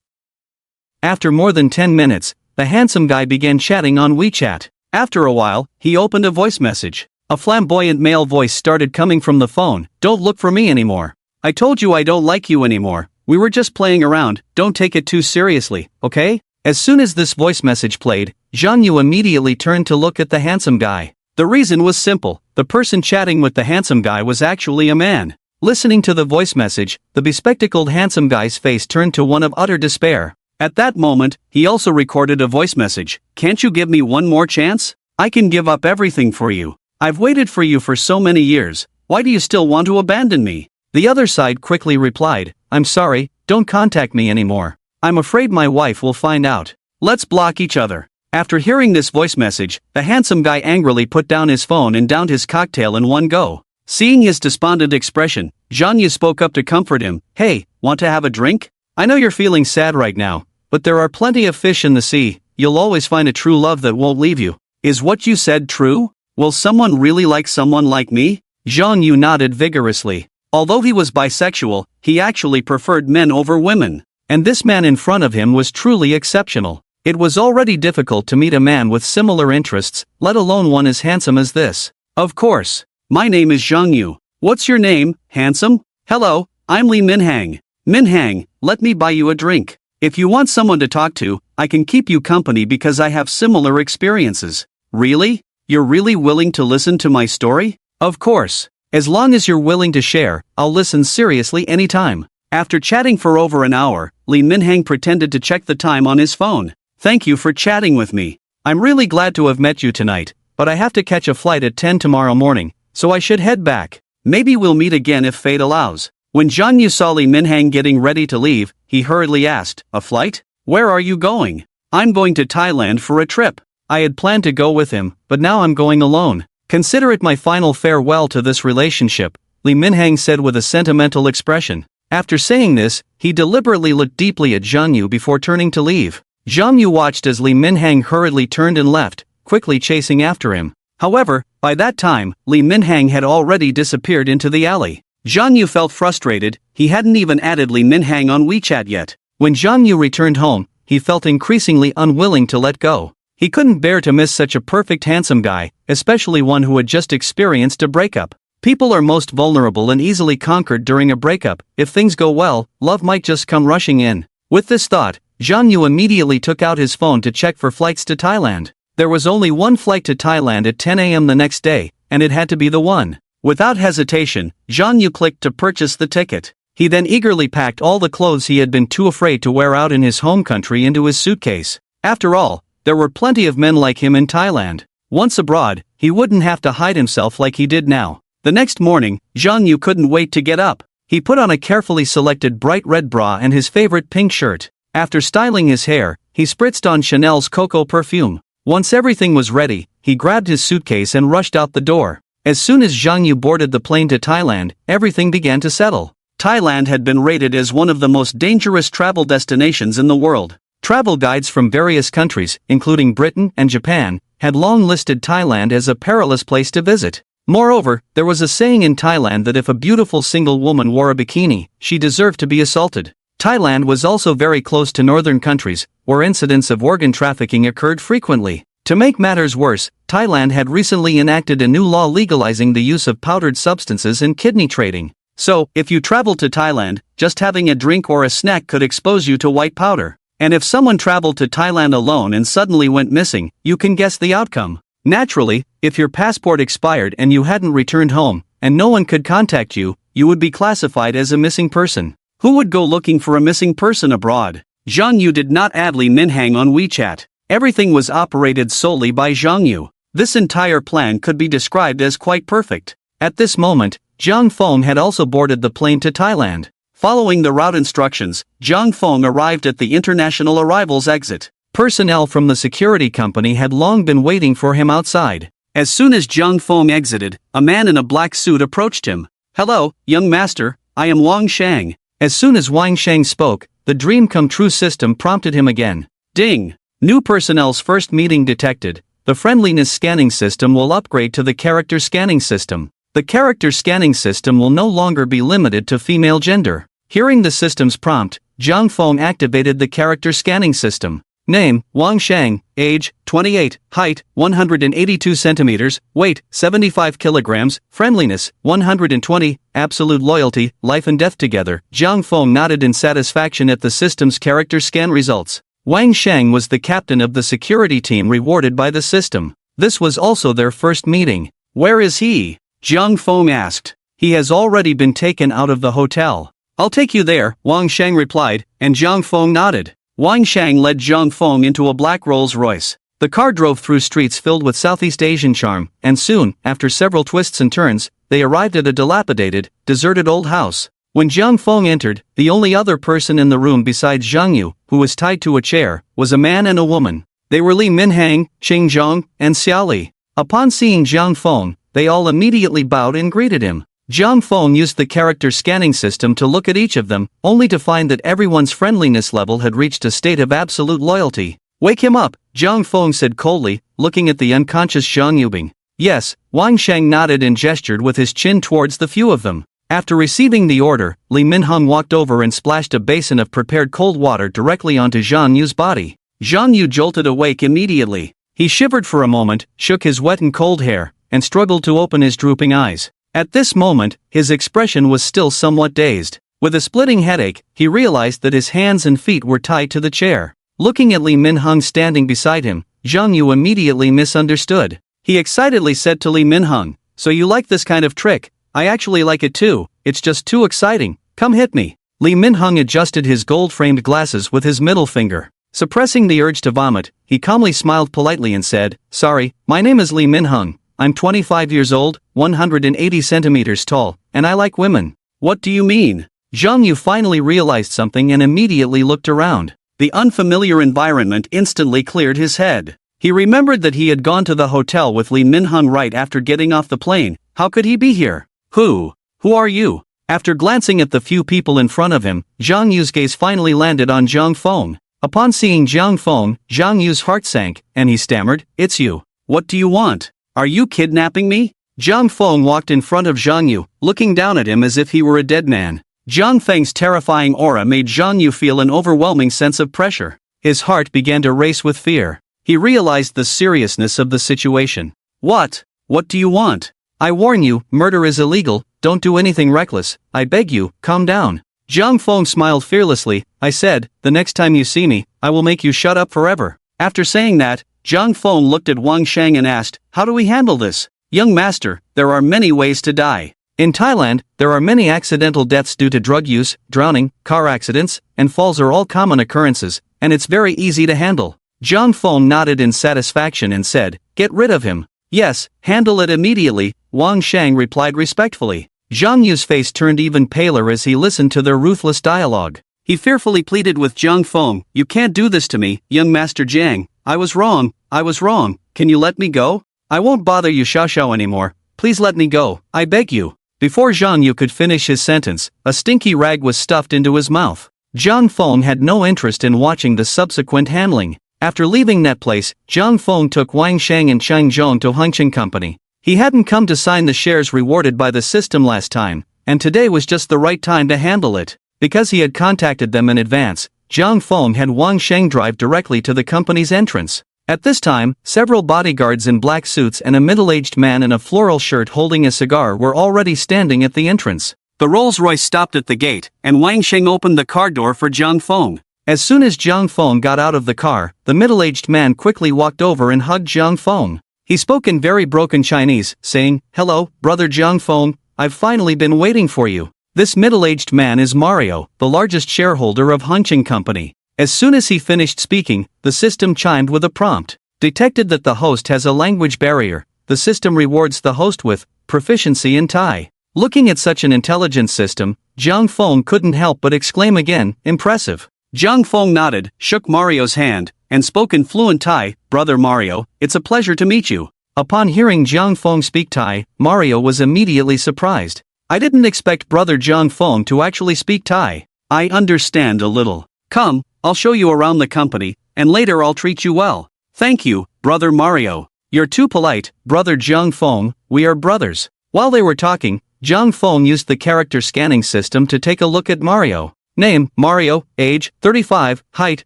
After more than 10 minutes, the handsome guy began chatting on WeChat. After a while, he opened a voice message. A flamboyant male voice started coming from the phone. "Don't look for me anymore. I told you I don't like you anymore. We were just playing around, don't take it too seriously, okay?" As soon as this voice message played, Zhang Yu immediately turned to look at the handsome guy. The reason was simple, the person chatting with the handsome guy was actually a man. Listening to the voice message, the bespectacled handsome guy's face turned to one of utter despair. At that moment, he also recorded a voice message. "Can't you give me one more chance? I can give up everything for you. I've waited for you for so many years, why do you still want to abandon me?" The other side quickly replied, "I'm sorry, don't contact me anymore. I'm afraid my wife will find out. Let's block each other." After hearing this voice message, the handsome guy angrily put down his phone and downed his cocktail in one go. Seeing his despondent expression, Zhang Yu spoke up to comfort him. "Hey, want to have a drink? I know you're feeling sad right now, but there are plenty of fish in the sea, you'll always find a true love that won't leave you. Is what you said true? Will someone really like someone like me?" Zhang Yu nodded vigorously. Although he was bisexual, he actually preferred men over women. And this man in front of him was truly exceptional. It was already difficult to meet a man with similar interests, let alone one as handsome as this. "Of course. My name is Zhang Yu. What's your name, handsome?" "Hello, I'm Li Minhang." "Minhang, let me buy you a drink. If you want someone to talk to, I can keep you company because I have similar experiences." "Really? You're really willing to listen to my story?" "Of course." As long as you're willing to share, I'll listen seriously anytime. After chatting for over an hour, Lee Min-hang pretended to check the time on his phone. Thank you for chatting with me. I'm really glad to have met you tonight, but I have to catch a flight at 10 tomorrow morning, so I should head back. Maybe we'll meet again if fate allows. When Jeon Yu saw Lee Min-hang getting ready to leave, he hurriedly asked, "A flight? Where are you going?" "I'm going to Thailand for a trip." I had planned to go with him, but now I'm going alone. Consider it my final farewell to this relationship, Lee Min-hang said with a sentimental expression. After saying this, he deliberately looked deeply at Jeon Yu before turning to leave. Jeon Yu watched as Lee Min-hang hurriedly turned and left, quickly chasing after him. However, by that time, Lee Min-hang had already disappeared into the alley. Jeon Yu felt frustrated, he hadn't even added Lee Min-hang on WeChat yet. When Jeon Yu returned home, he felt increasingly unwilling to let go. He couldn't bear to miss such a perfect handsome guy, especially one who had just experienced a breakup. People are most vulnerable and easily conquered during a breakup. If things go well, love might just come rushing in. With this thought, Jeon Yu immediately took out his phone to check for flights to Thailand. There was only one flight to Thailand at 10 a.m. the next day, and it had to be the one. Without hesitation, Jeon Yu clicked to purchase the ticket. He then eagerly packed all the clothes he had been too afraid to wear out in his home country into his suitcase. After all, there were plenty of men like him in Thailand. Once abroad, he wouldn't have to hide himself like he did now. The next morning, Jeon Yu couldn't wait to get up. He put on a carefully selected bright red bra and his favorite pink shirt. After styling his hair, he spritzed on Chanel's cocoa perfume. Once everything was ready, he grabbed his suitcase and rushed out the door. As soon as Jeon Yu boarded the plane to Thailand, everything began to settle. Thailand had been rated as one of the most dangerous travel destinations in the world. Travel guides from various countries, including Britain and Japan, had long listed Thailand as a perilous place to visit. Moreover, there was a saying in Thailand that if a beautiful single woman wore a bikini, she deserved to be assaulted. Thailand was also very close to northern countries, where incidents of organ trafficking occurred frequently. To make matters worse, Thailand had recently enacted a new law legalizing the use of powdered substances in kidney trading. So, if you traveled to Thailand, just having a drink or a snack could expose you to white powder. And if someone traveled to Thailand alone and suddenly went missing, you can guess the outcome. Naturally, if your passport expired and you hadn't returned home, and no one could contact you, you would be classified as a missing person. Who would go looking for a missing person abroad? Jeon Yu did not add Lee Min-hang on WeChat. Everything was operated solely by Jeon Yu. This entire plan could be described as quite perfect. At this moment, Zhang Feng had also boarded the plane to Thailand. Following the route instructions, Zhang Feng arrived at the international arrivals exit. Personnel from the security company had long been waiting for him outside. As soon as Zhang Feng exited, a man in a black suit approached him. "Hello, young master, I am Wang Shang." As soon as Wang Shang spoke, the dream come true system prompted him again. Ding! New personnel's first meeting detected. The friendliness scanning system will upgrade to the character scanning system. The character scanning system will no longer be limited to female gender. Hearing the system's prompt, Zhang Feng activated the character scanning system. Name, Wang Shang, age, 28, height, 182 centimeters, weight, 75 kilograms, friendliness, 120, absolute loyalty, life and death together. Zhang Feng nodded in satisfaction at the system's character scan results. Wang Shang was the captain of the security team rewarded by the system. This was also their first meeting. "Where is he?" Zhang Feng asked. "He has already been taken out of the hotel." "I'll take you there," Wang Shang replied, and Zhang Feng nodded. Wang Shang led Zhang Feng into a black Rolls-Royce. The car drove through streets filled with Southeast Asian charm, and soon, after several twists and turns, they arrived at a dilapidated, deserted old house. When Zhang Feng entered, the only other person in the room besides Zhang Yu, who was tied to a chair, was a man and a woman. They were Lee Min-hang, Qing Zhang, and Xiao Li. Upon seeing Zhang Feng, they all immediately bowed and greeted him. Zhang Feng used the character scanning system to look at each of them, only to find that everyone's friendliness level had reached a state of absolute loyalty. "Wake him up," Zhang Feng said coldly, looking at the unconscious Zhang Yubing. "Yes," Wang Shang nodded and gestured with his chin towards the few of them. After receiving the order, Lee Min-hang walked over and splashed a basin of prepared cold water directly onto Zhang Yu's body. Zhang Yu jolted awake immediately. He shivered for a moment, shook his wet and cold hair, and struggled to open his drooping eyes. At this moment, his expression was still somewhat dazed. With a splitting headache, he realized that his hands and feet were tied to the chair. Looking at Lee Min-hang standing beside him, Zhang Yu immediately misunderstood. He excitedly said to Lee Min-hang, "So you like this kind of trick? I actually like it too, it's just too exciting, come hit me. Lee Min-hung adjusted his gold-framed glasses with his middle finger. Suppressing the urge to vomit, he calmly smiled politely and said, "Sorry, my name is Lee Min-hung. I'm 25 years old, 180 centimeters tall, and I like women." What do you mean? Zhang Yu finally realized something and immediately looked around. The unfamiliar environment instantly cleared his head. He remembered that he had gone to the hotel with Lee Min-hung right after getting off the plane. How could he be here? Who are you? After glancing at the few people in front of him, Zhang Yu's gaze finally landed on Zhang Feng. Upon seeing Zhang Feng, Zhang Yu's heart sank, and he stammered, "It's you. What do you want? Are you kidnapping me?" Zhang Feng walked in front of Zhang Yu, looking down at him as if he were a dead man. Zhang Feng's terrifying aura made Zhang Yu feel an overwhelming sense of pressure. His heart began to race with fear. He realized the seriousness of the situation. What do you want? I warn you, murder is illegal, don't do anything reckless, I beg you, calm down. Zhang Feng smiled fearlessly. I said, the next time you see me, I will make you shut up forever. After saying that, Zhang Feng looked at Wang Shang and asked, "How do we handle this?" "Young master, there are many ways to die. In Thailand, there are many accidental deaths due to drug use, drowning, car accidents, and falls are all common occurrences, and it's very easy to handle." Zhang Feng nodded in satisfaction and said, "Get rid of him." "Yes, handle it immediately," Wang Shang replied respectfully. Zhang Yu's face turned even paler as he listened to their ruthless dialogue. He fearfully pleaded with Zhang Feng, "You can't do this to me, young master Jiang. I was wrong, can you let me go? I won't bother you Xiao anymore, please let me go, I beg you." Before Zhang Yu could finish his sentence, a stinky rag was stuffed into his mouth. Zhang Feng had no interest in watching the subsequent handling. After leaving that place, Zhang Feng took Wang Shang and Chang Zhong to Hongqing Company. He hadn't come to sign the shares rewarded by the system last time, and today was just the right time to handle it. Because he had contacted them in advance, Zhang Feng had Wang Shang drive directly to the company's entrance. At this time, several bodyguards in black suits and a middle-aged man in a floral shirt holding a cigar were already standing at the entrance. The Rolls-Royce stopped at the gate, and Wang Shang opened the car door for Zhang Feng. As soon as Zhang Feng got out of the car, the middle-aged man quickly walked over and hugged Zhang Feng. He spoke in very broken Chinese, saying, "Hello, brother Zhang Feng, I've finally been waiting for you." This middle-aged man is Mario, the largest shareholder of Hongqing Company. As soon as he finished speaking, the system chimed with a prompt. Detected that the host has a language barrier, the system rewards the host with proficiency in Thai. Looking at such an intelligent system, Zhang Feng couldn't help but exclaim again, "Impressive." Zhang Feng nodded, shook Mario's hand, and spoke in fluent Thai, "Brother Mario, it's a pleasure to meet you." Upon hearing Zhang Feng speak Thai, Mario was immediately surprised. "I didn't expect brother Zhang Feng to actually speak Thai." "I understand a little. Come, I'll show you around the company, and later I'll treat you well." "Thank you, brother Mario." "You're too polite, brother Zhang Feng, we are brothers." While they were talking, Zhang Feng used the character scanning system to take a look at Mario. Name, Mario, age, 35, height,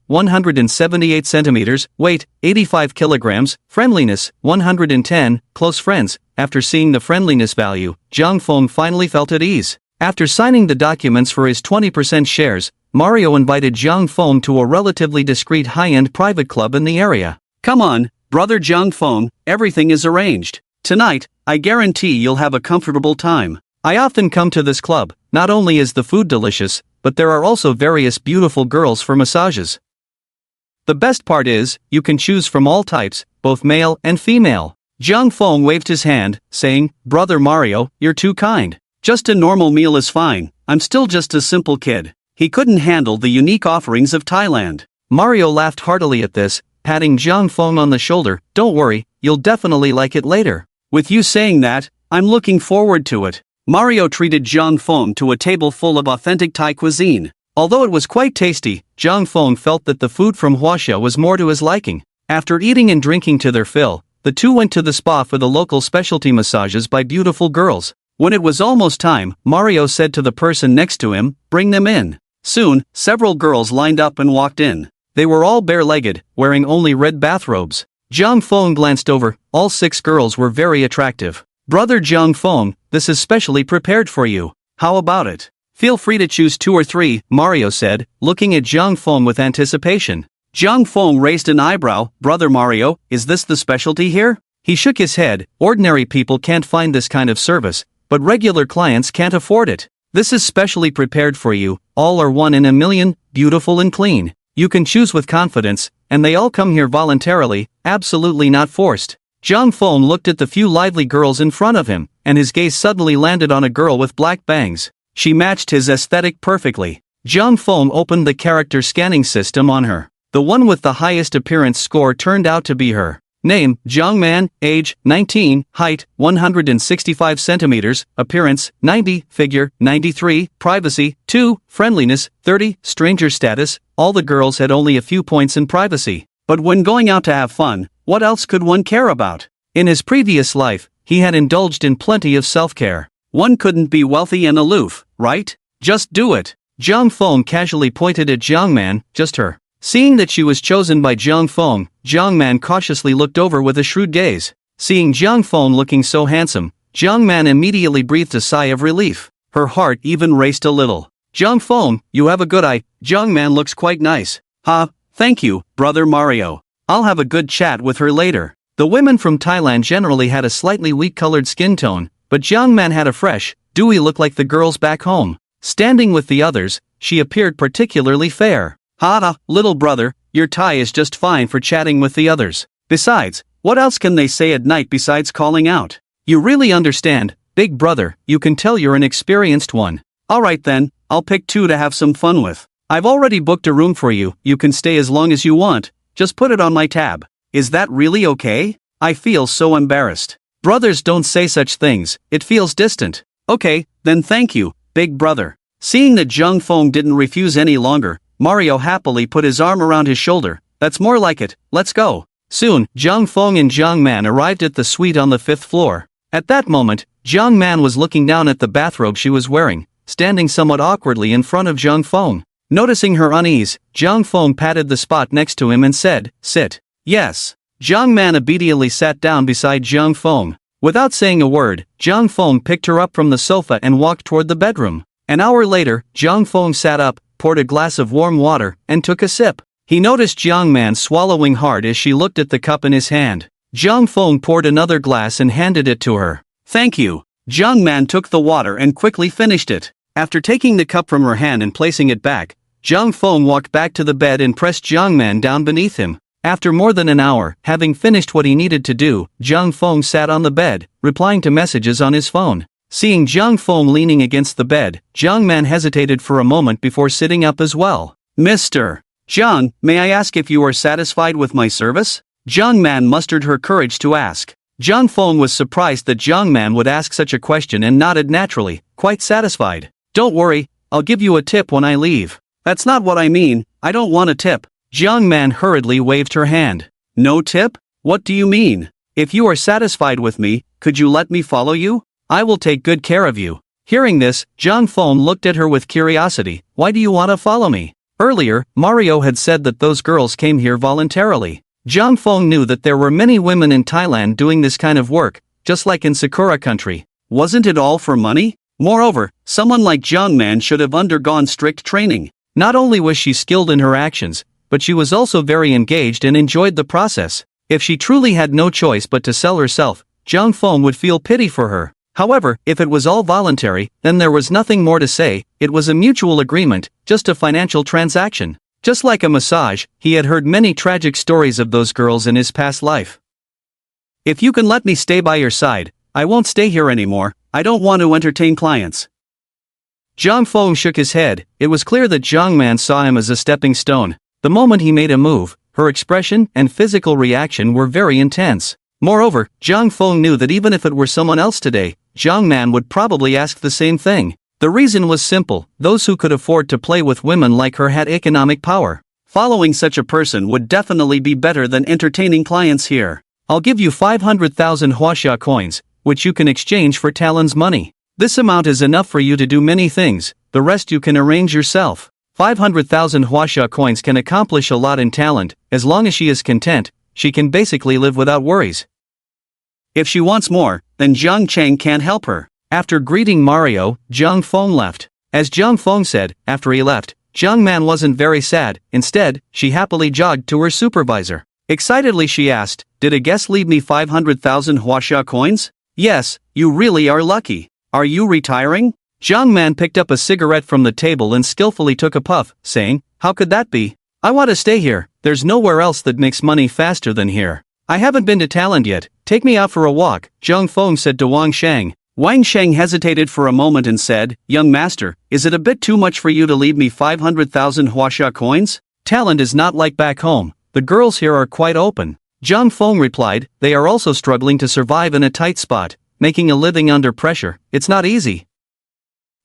178 centimeters, weight, 85 kilograms, friendliness, 110, close friends. After seeing the friendliness value, Zhang Feng finally felt at ease. After signing the documents for his 20% shares, Mario invited Zhang Feng to a relatively discreet high-end private club in the area. "Come on, brother Zhang Feng, everything is arranged. Tonight, I guarantee you'll have a comfortable time." "I often come to this club, not only is the food delicious, but there are also various beautiful girls for massages. The best part is, you can choose from all types, both male and female." Zhang Feng waved his hand, saying, "Brother Mario, you're too kind. Just a normal meal is fine, I'm still just a simple kid." He couldn't handle the unique offerings of Thailand. Mario laughed heartily at this, patting Zhang Feng on the shoulder. "Don't worry, you'll definitely like it later." "With you saying that, I'm looking forward to it." Mario treated Zhang Feng to a table full of authentic Thai cuisine. Although it was quite tasty, Zhang Feng felt that the food from Huaxia was more to his liking. After eating and drinking to their fill, the two went to the spa for the local specialty massages by beautiful girls. When it was almost time, Mario said to the person next to him, "Bring them in." Soon, several girls lined up and walked in. They were all bare-legged, wearing only red bathrobes. Zhang Feng glanced over, all 6 girls were very attractive. "Brother Zhang Feng, this is specially prepared for you. How about it? Feel free to choose 2 or 3, Mario said, looking at Zhang Feng with anticipation. Zhang Feng raised an eyebrow. "Brother Mario, is this the specialty here?" He shook his head. "Ordinary people can't find this kind of service, but regular clients can't afford it. This is specially prepared for you, all are 1 in a million, beautiful and clean. You can choose with confidence, and they all come here voluntarily, absolutely not forced. Zhang Feng looked at the few lively girls in front of him, and his gaze suddenly landed on a girl with black bangs. She matched his aesthetic perfectly. Zhang Feng opened the character scanning system on her. The one with the highest appearance score turned out to be her. Name, Zhang Man, age, 19, height, 165 centimeters, appearance, 90, figure, 93, privacy, 2, friendliness, 30, stranger status. All the girls had only a few points in privacy. But when going out to have fun, what else could one care about? In his previous life, he had indulged in plenty of self-care. One couldn't be wealthy and aloof, right? Just do it. Zhang Feng casually pointed at Zhang Man, just her. Seeing that she was chosen by Zhang Feng, Zhang Man cautiously looked over with a shrewd gaze. Seeing Zhang Feng looking so handsome, Zhang Man immediately breathed a sigh of relief. Her heart even raced a little. Zhang Feng, you have a good eye. Zhang Man looks quite nice. Ha, thank you, brother Mario. I'll have a good chat with her later. The women from Thailand generally had a slightly weak-colored skin tone, but Zhang Man had a fresh, dewy look like the girls back home. Standing with the others, she appeared particularly fair. Ha, little brother, your tie is just fine for chatting with the others. Besides, what else can they say at night besides calling out? You really understand, big brother, you can tell you're an experienced one. Alright then, I'll pick 2 to have some fun with. I've already booked a room for you, you can stay as long as you want, just put it on my tab. Is that really okay? I feel so embarrassed. Brothers don't say such things, it feels distant. Okay, then thank you, big brother. Seeing that Zhang Feng didn't refuse any longer, Mario happily put his arm around his shoulder. That's more like it, let's go. Soon, Zhang Feng and Zhang Man arrived at the suite on the 5th floor. At that moment, Zhang Man was looking down at the bathrobe she was wearing, standing somewhat awkwardly in front of Zhang Feng. Noticing her unease, Zhang Feng patted the spot next to him and said, sit. Yes. Zhang Man obediently sat down beside Zhang Feng. Without saying a word, Zhang Feng picked her up from the sofa and walked toward the bedroom. An hour later, Zhang Feng sat up, poured a glass of warm water, and took a sip. He noticed Zhang Man swallowing hard as she looked at the cup in his hand. Zhang Feng poured another glass and handed it to her. Thank you. Zhang Man took the water and quickly finished it. After taking the cup from her hand and placing it back, Zhang Feng walked back to the bed and pressed Zhang Man down beneath him. After more than an hour, having finished what he needed to do, Zhang Feng sat on the bed, replying to messages on his phone. Seeing Zhang Feng leaning against the bed, Zhang Man hesitated for a moment before sitting up as well. Mr. Zhang, may I ask if you are satisfied with my service? Zhang Man mustered her courage to ask. Zhang Feng was surprised that Zhang Man would ask such a question and nodded naturally, quite satisfied. Don't worry, I'll give you a tip when I leave. That's not what I mean, I don't want a tip. Zhang Man hurriedly waved her hand. No tip? What do you mean? If you are satisfied with me, could you let me follow you? I will take good care of you. Hearing this, Zhang Feng looked at her with curiosity. Why do you want to follow me? Earlier, Mario had said that those girls came here voluntarily. Zhang Feng knew that there were many women in Thailand doing this kind of work, just like in Sakura country. Wasn't it all for money? Moreover, someone like Zhang Man should have undergone strict training. Not only was she skilled in her actions, but she was also very engaged and enjoyed the process. If she truly had no choice but to sell herself, Zhang Feng would feel pity for her. However, if it was all voluntary, then there was nothing more to say, it was a mutual agreement, just a financial transaction. Just like a massage, he had heard many tragic stories of those girls in his past life. If you can let me stay by your side, I won't stay here anymore, I don't want to entertain clients. Zhang Feng shook his head. It was clear that Zhang Man saw him as a stepping stone. The moment he made a move, her expression and physical reaction were very intense. Moreover, Zhang Feng knew that even if it were someone else today, Zhang Man would probably ask the same thing. The reason was simple, those who could afford to play with women like her had economic power. Following such a person would definitely be better than entertaining clients here. I'll give you 500,000 Huaxia coins, which you can exchange for Talon's money. This amount is enough for you to do many things, the rest you can arrange yourself. 500,000 Huaxia coins can accomplish a lot in Talon. As long as she is content, she can basically live without worries. If she wants more, then Zhang Cheng can't help her. After greeting Mario, Zhang Feng left. As Zhang Feng said, after he left, Zhang Man wasn't very sad, instead, she happily jogged to her supervisor. Excitedly she asked, did a guest leave me 500,000 Huaxia coins? Yes, you really are lucky. Are you retiring? Jiang Man picked up a cigarette from the table and skillfully took a puff, saying, how could that be? I want to stay here, there's nowhere else that makes money faster than here. I haven't been to Thailand yet, take me out for a walk, Zhang Feng said to Wang Sheng. Wang Sheng hesitated for a moment and said, young master, is it a bit too much for you to leave me 500,000 Huasha coins? Thailand is not like back home, the girls here are quite open. Zhang Feng replied, they are also struggling to survive in a tight spot, making a living under pressure, it's not easy.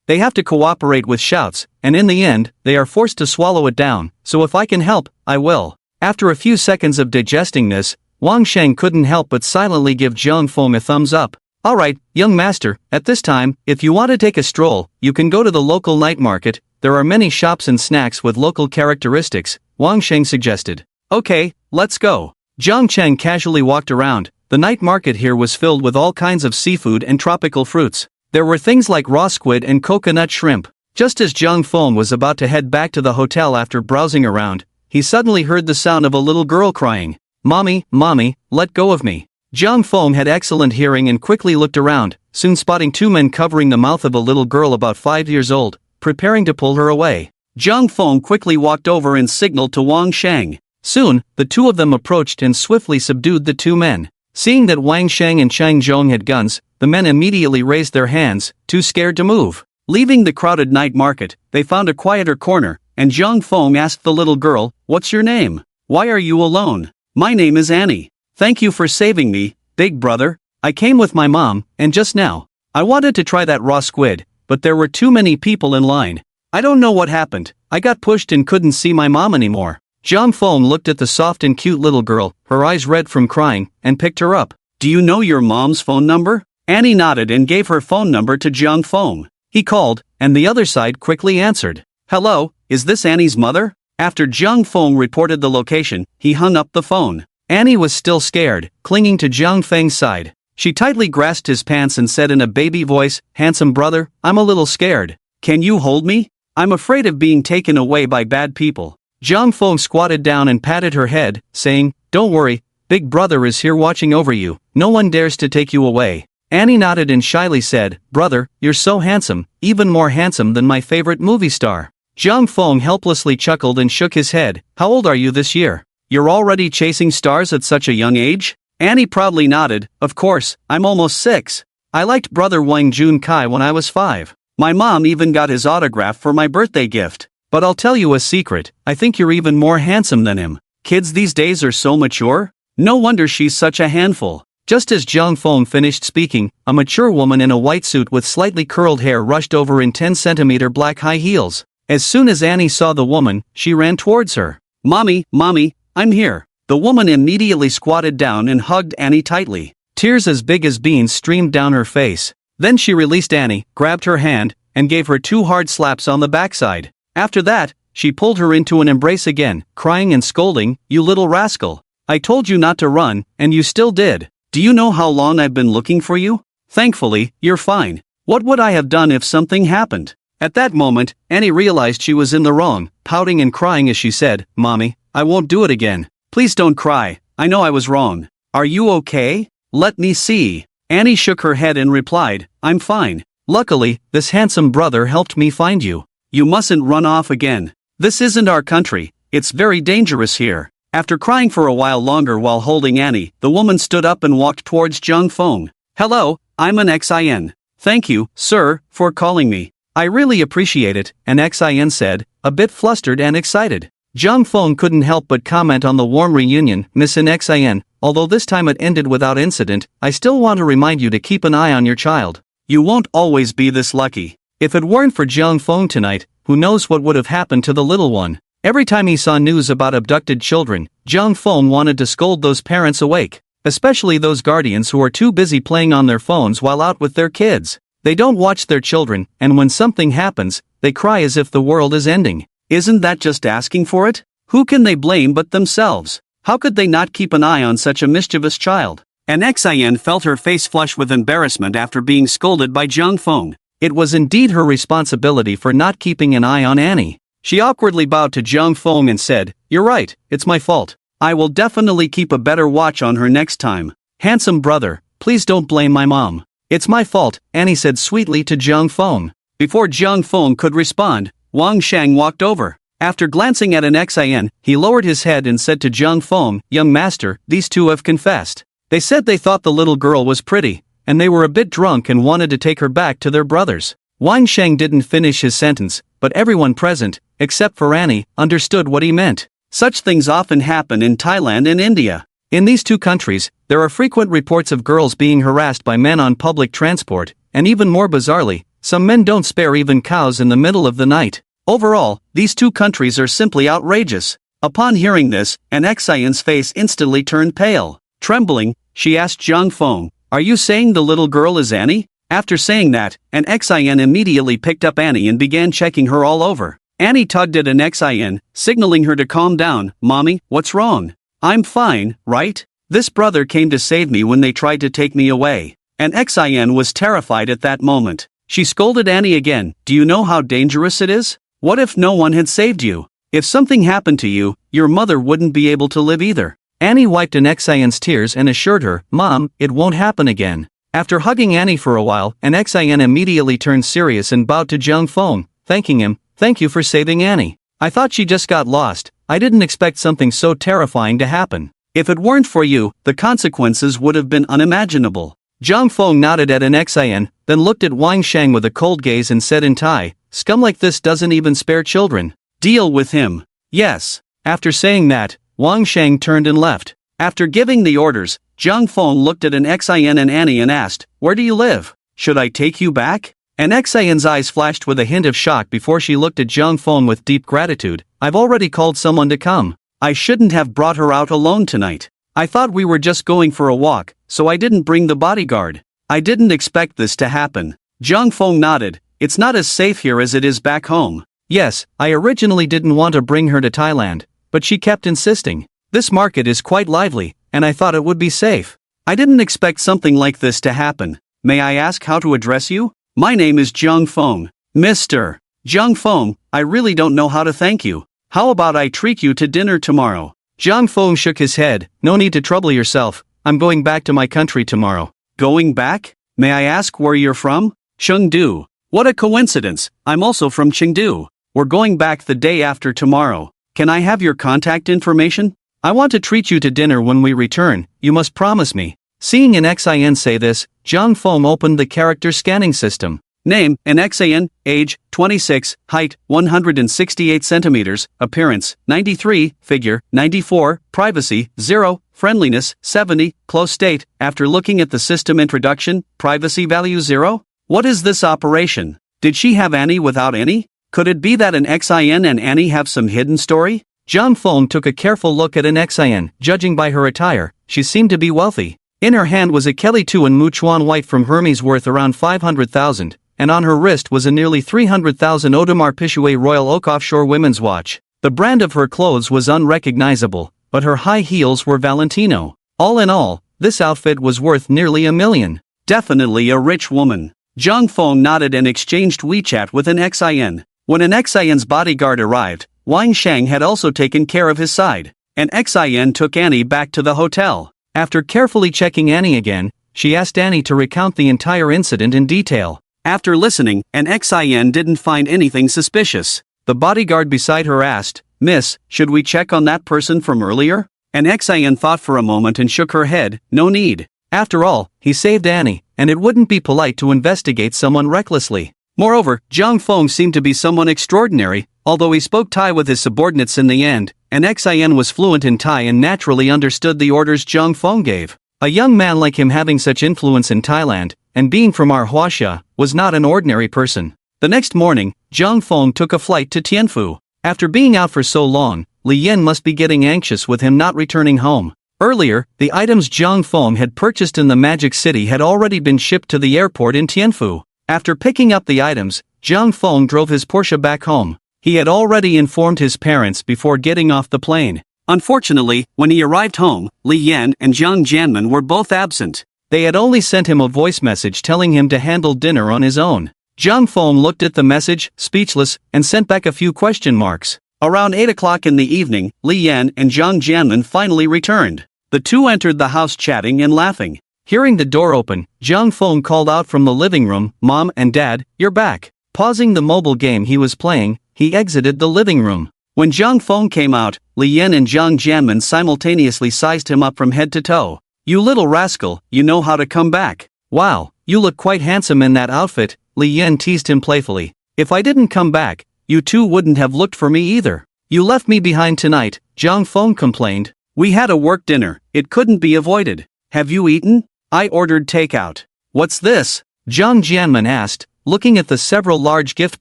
They have to cooperate with shouts, and in the end, they are forced to swallow it down, so if I can help, I will. After a few seconds of digesting this, Wang Sheng couldn't help but silently give Zhang Feng a thumbs up. Alright, young master, at this time, if you want to take a stroll, you can go to the local night market, there are many shops and snacks with local characteristics, Wang Sheng suggested. Okay, let's go. Zhang Cheng casually walked around, the night market here was filled with all kinds of seafood and tropical fruits. There were things like raw squid and coconut shrimp. Just as Zhang Feng was about to head back to the hotel after browsing around, he suddenly heard the sound of a little girl crying, Mommy, Mommy, let go of me. Zhang Feng had excellent hearing and quickly looked around, soon spotting two men covering the mouth of a little girl about 5 years old, preparing to pull her away. Zhang Feng quickly walked over and signaled to Wang Sheng. Soon, the two of them approached and swiftly subdued the two men. Seeing that Wang Sheng and Chang Zhong had guns, the men immediately raised their hands, too scared to move. Leaving the crowded night market, they found a quieter corner, and Zhang Feng asked the little girl, what's your name? Why are you alone? My name is Annie. Thank you for saving me, big brother. I came with my mom, and just now, I wanted to try that raw squid, but there were too many people in line. I don't know what happened, I got pushed and couldn't see my mom anymore. Zhang Feng looked at the soft and cute little girl, her eyes red from crying, and picked her up. Do you know your mom's phone number? Annie nodded and gave her phone number to Zhang Feng. He called, and the other side quickly answered. Hello, is this Annie's mother? After Zhang Feng reported the location, he hung up the phone. Annie was still scared, clinging to Zhang Feng's side. She tightly grasped his pants and said in a baby voice, handsome brother, I'm a little scared. Can you hold me? I'm afraid of being taken away by bad people. Zhang Feng squatted down and patted her head, saying, don't worry, big brother is here watching over you, no one dares to take you away. Annie nodded and shyly said, brother, you're so handsome, even more handsome than my favorite movie star. Zhang Feng helplessly chuckled and shook his head, how old are you this year? You're already chasing stars at such a young age? Annie proudly nodded, of course, I'm almost 6. I liked brother Wang Jun Kai when I was 5. My mom even got his autograph for my birthday gift. But I'll tell you a secret, I think you're even more handsome than him. Kids these days are so mature? No wonder she's such a handful. Just as Zhang Feng finished speaking, a mature woman in a white suit with slightly curled hair rushed over in 10-centimeter black high heels. As soon as Annie saw the woman, she ran towards her. Mommy, Mommy, I'm here. The woman immediately squatted down and hugged Annie tightly. Tears as big as beans streamed down her face. Then she released Annie, grabbed her hand, and gave her 2 hard slaps on the backside. After that, she pulled her into an embrace again, crying and scolding, you little rascal. I told you not to run, and you still did. Do you know how long I've been looking for you? Thankfully, you're fine. What would I have done if something happened? At that moment, Annie realized she was in the wrong, pouting and crying as she said, Mommy, I won't do it again. Please don't cry, I know I was wrong. Are you okay? Let me see. Annie shook her head and replied, I'm fine. Luckily, this handsome brother helped me find you. You mustn't run off again. This isn't our country, it's very dangerous here. After crying for a while longer while holding Annie, the woman stood up and walked towards Zhang Feng. Hello, I'm an XIN. Thank you, sir, for calling me. I really appreciate it, an XIN said, a bit flustered and excited. Zhang Feng couldn't help but comment on the warm reunion, Miss an XIN, although this time it ended without incident, I still want to remind you to keep an eye on your child. You won't always be this lucky. If it weren't for Zhang Feng tonight, who knows what would have happened to the little one. Every time he saw news about abducted children, Zhang Feng wanted to scold those parents awake, especially those guardians who are too busy playing on their phones while out with their kids. They don't watch their children, and when something happens, they cry as if the world is ending. Isn't that just asking for it? Who can they blame but themselves? How could they not keep an eye on such a mischievous child? An XIN felt her face flush with embarrassment after being scolded by Zhang Feng. It was indeed her responsibility for not keeping an eye on Annie. She awkwardly bowed to Zhang Feng and said, you're right, it's my fault. I will definitely keep a better watch on her next time. Handsome brother, please don't blame my mom. It's my fault, Annie said sweetly to Zhang Feng. Before Zhang Feng could respond, Wang Shang walked over. After glancing at an Xin, he lowered his head and said to Zhang Feng, "Young master, these two have confessed. They said they thought the little girl was pretty, and they were a bit drunk and wanted to take her back to their brothers." Wang Shang didn't finish his sentence, but everyone present, except for Annie, understood what he meant. Such things often happen in Thailand and India. In these two countries, there are frequent reports of girls being harassed by men on public transport, and even more bizarrely, some men don't spare even cows in the middle of the night. Overall, these two countries are simply outrageous. Upon hearing this, an Xion's face instantly turned pale. Trembling, she asked Zhang Feng, "Are you saying the little girl is Annie?" After saying that, an Xion immediately picked up Annie and began checking her all over. Annie tugged at an Xion, signaling her to calm down. "Mommy, what's wrong? I'm fine, right? This brother came to save me when they tried to take me away." An Xion was terrified at that moment. She scolded Annie again. "Do you know how dangerous it is? What if no one had saved you? If something happened to you, your mother wouldn't be able to live either." Annie wiped an Xion's tears and assured her, "Mom, it won't happen again." After hugging Annie for a while, an Xion immediately turned serious and bowed to Zhang Feng, thanking him. "Thank you for saving Annie. I thought she just got lost. I didn't expect something so terrifying to happen. If it weren't for you, the consequences would have been unimaginable." Zhang Feng nodded at an Xion, then looked at Wang Shang with a cold gaze and said in Thai, "Scum like this doesn't even spare children. Deal with him." Yes. After saying that, Wang Shang turned and left. After giving the orders, Zhang Feng looked at an Xion and Annie and asked, "Where do you live? Should I take you back?" An Xion's eyes flashed with a hint of shock before she looked at Zhang Feng with deep gratitude. "I've already called someone to come. I shouldn't have brought her out alone tonight. I thought we were just going for a walk, so I didn't bring the bodyguard. I didn't expect this to happen." Zhang Feng nodded. "It's not as safe here as it is back home." "Yes, I originally didn't want to bring her to Thailand, but she kept insisting. This market is quite lively, and I thought it would be safe." "I didn't expect something like this to happen. May I ask how to address you?" "My name is Zhang Feng." "Mr. Zhang Feng, I really don't know how to thank you. How about I treat you to dinner tomorrow?" Zhang Feng shook his head. "No need to trouble yourself. I'm going back to my country tomorrow." "Going back? May I ask where you're from?" "Chengdu." "What a coincidence, I'm also from Chengdu. We're going back the day after tomorrow. Can I have your contact information?" "I want to treat you to dinner when we return, you must promise me." Seeing an Xin say this, Zhang Feng opened the character scanning system. Name, an Xin, age, 26, height, 168 centimeters, appearance, 93, figure, 94, privacy, 0, friendliness, 70, close state. After looking at the system introduction, privacy value 0? What is this operation? Did she have Annie without any? Could it be that an Xin and Annie have some hidden story? Zhang Feng took a careful look at an Xin. Judging by her attire, she seemed to be wealthy. In her hand was a Kelly 2 and Muchuan white from Hermes worth around 500,000, and on her wrist was a nearly 300,000 Audemars Piguet Royal Oak Offshore women's watch. The brand of her clothes was unrecognizable, but her high heels were Valentino. All in all, this outfit was worth nearly $1 million. Definitely a rich woman. Zhang Feng nodded and exchanged WeChat with an Xin. When an Xion's bodyguard arrived, Wang Shang had also taken care of his side. An Xin took Annie back to the hotel. After carefully checking Annie again, she asked Annie to recount the entire incident in detail. After listening, an Xin didn't find anything suspicious. The bodyguard beside her asked, "Miss, should we check on that person from earlier?" An Xin thought for a moment and shook her head. "No need. After all, he saved Annie, and it wouldn't be polite to investigate someone recklessly." Moreover, Zhang Feng seemed to be someone extraordinary. Although he spoke Thai with his subordinates in the end, an Xin was fluent in Thai and naturally understood the orders Zhang Feng gave. A young man like him having such influence in Thailand, and being from Arhuaxia, was not an ordinary person. The next morning, Zhang Feng took a flight to Tianfu. After being out for so long, Li Yan must be getting anxious with him not returning home. Earlier, the items Zhang Feng had purchased in the Magic City had already been shipped to the airport in Tianfu. After picking up the items, Zhang Feng drove his Porsche back home. He had already informed his parents before getting off the plane. Unfortunately, when he arrived home, Li Yan and Zhang Jianmen were both absent. They had only sent him a voice message telling him to handle dinner on his own. Zhang Feng looked at the message, speechless, and sent back a few question marks. Around 8 o'clock in the evening, Li Yan and Zhang Jianmen finally returned. The two entered the house chatting and laughing. Hearing the door open, Jiang Feng called out from the living room, "Mom and Dad, you're back." Pausing the mobile game he was playing, he exited the living room. When Jiang Feng came out, Li Yan and Jiang Jianmen simultaneously sized him up from head to toe. "You little rascal, you know how to come back." "Wow, you look quite handsome in that outfit," Li Yan teased him playfully. "If I didn't come back, you two wouldn't have looked for me either." "You left me behind tonight," Jiang Feng complained. "We had a work dinner, it couldn't be avoided." "Have you eaten?" "I ordered takeout." "What's this?" Jiang Jianmen asked, looking at the several large gift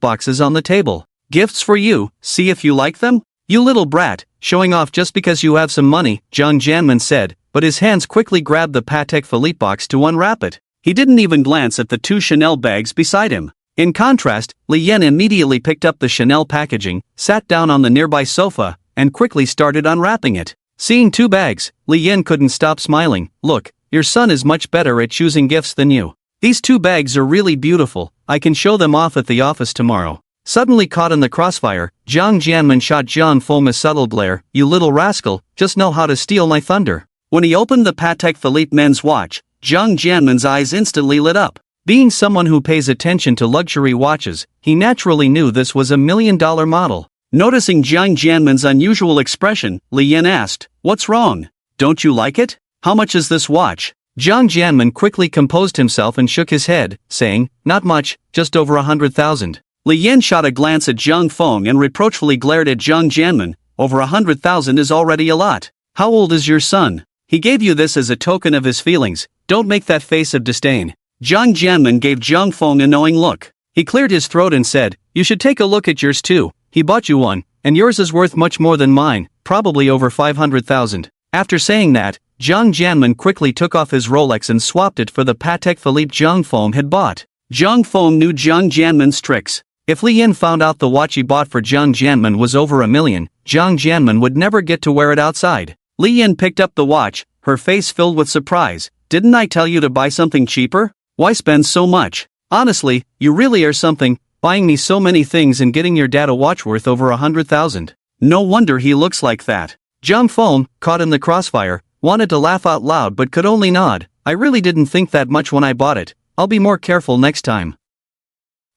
boxes on the table. "Gifts for you, see if you like them?" "You little brat, showing off just because you have some money," Jiang Jianmen said, but his hands quickly grabbed the Patek Philippe box to unwrap it. He didn't even glance at the two Chanel bags beside him. In contrast, Li Yan immediately picked up the Chanel packaging, sat down on the nearby sofa, and quickly started unwrapping it. Seeing two bags, Li Yan couldn't stop smiling. "Look, your son is much better at choosing gifts than you. These two bags are really beautiful, I can show them off at the office tomorrow." Suddenly caught in the crossfire, Jiang Jianmen shot Jiang Feng a subtle glare. "You little rascal, just know how to steal my thunder." When he opened the Patek Philippe men's watch, Jiang Jianmen's eyes instantly lit up. Being someone who pays attention to luxury watches, he naturally knew this was a $1 million model. Noticing Jiang Jianmen's unusual expression, Li Yan asked, "What's wrong? Don't you like it? How much is this watch?" Jiang Jianmen quickly composed himself and shook his head, saying, "Not much, just over 100,000. Li Yan shot a glance at Jiang Feng and reproachfully glared at Jiang Jianmen. "Over 100,000 is already a lot. How old is your son? He gave you this as a token of his feelings, don't make that face of disdain." Jiang Jianmen gave Jiang Feng a knowing look. He cleared his throat and said, "You should take a look at yours too. He bought you one, and yours is worth much more than mine, probably over 500,000. After saying that, Jiang Jianmen quickly took off his Rolex and swapped it for the Patek Philippe Jiang Feng had bought. Jiang Feng knew Jiang Jianmen's tricks. If Li Yan found out the watch he bought for Jiang Jianmen was over $1 million, Jiang Jianmen would never get to wear it outside. Li Yan picked up the watch, her face filled with surprise. "Didn't I tell you to buy something cheaper? Why spend so much? Honestly, you really are something, buying me so many things and getting your dad a watch worth over 100,000. No wonder he looks like that." Jiang Feng, caught in the crossfire, wanted to laugh out loud but could only nod. "I really didn't think that much when I bought it. I'll be more careful next time.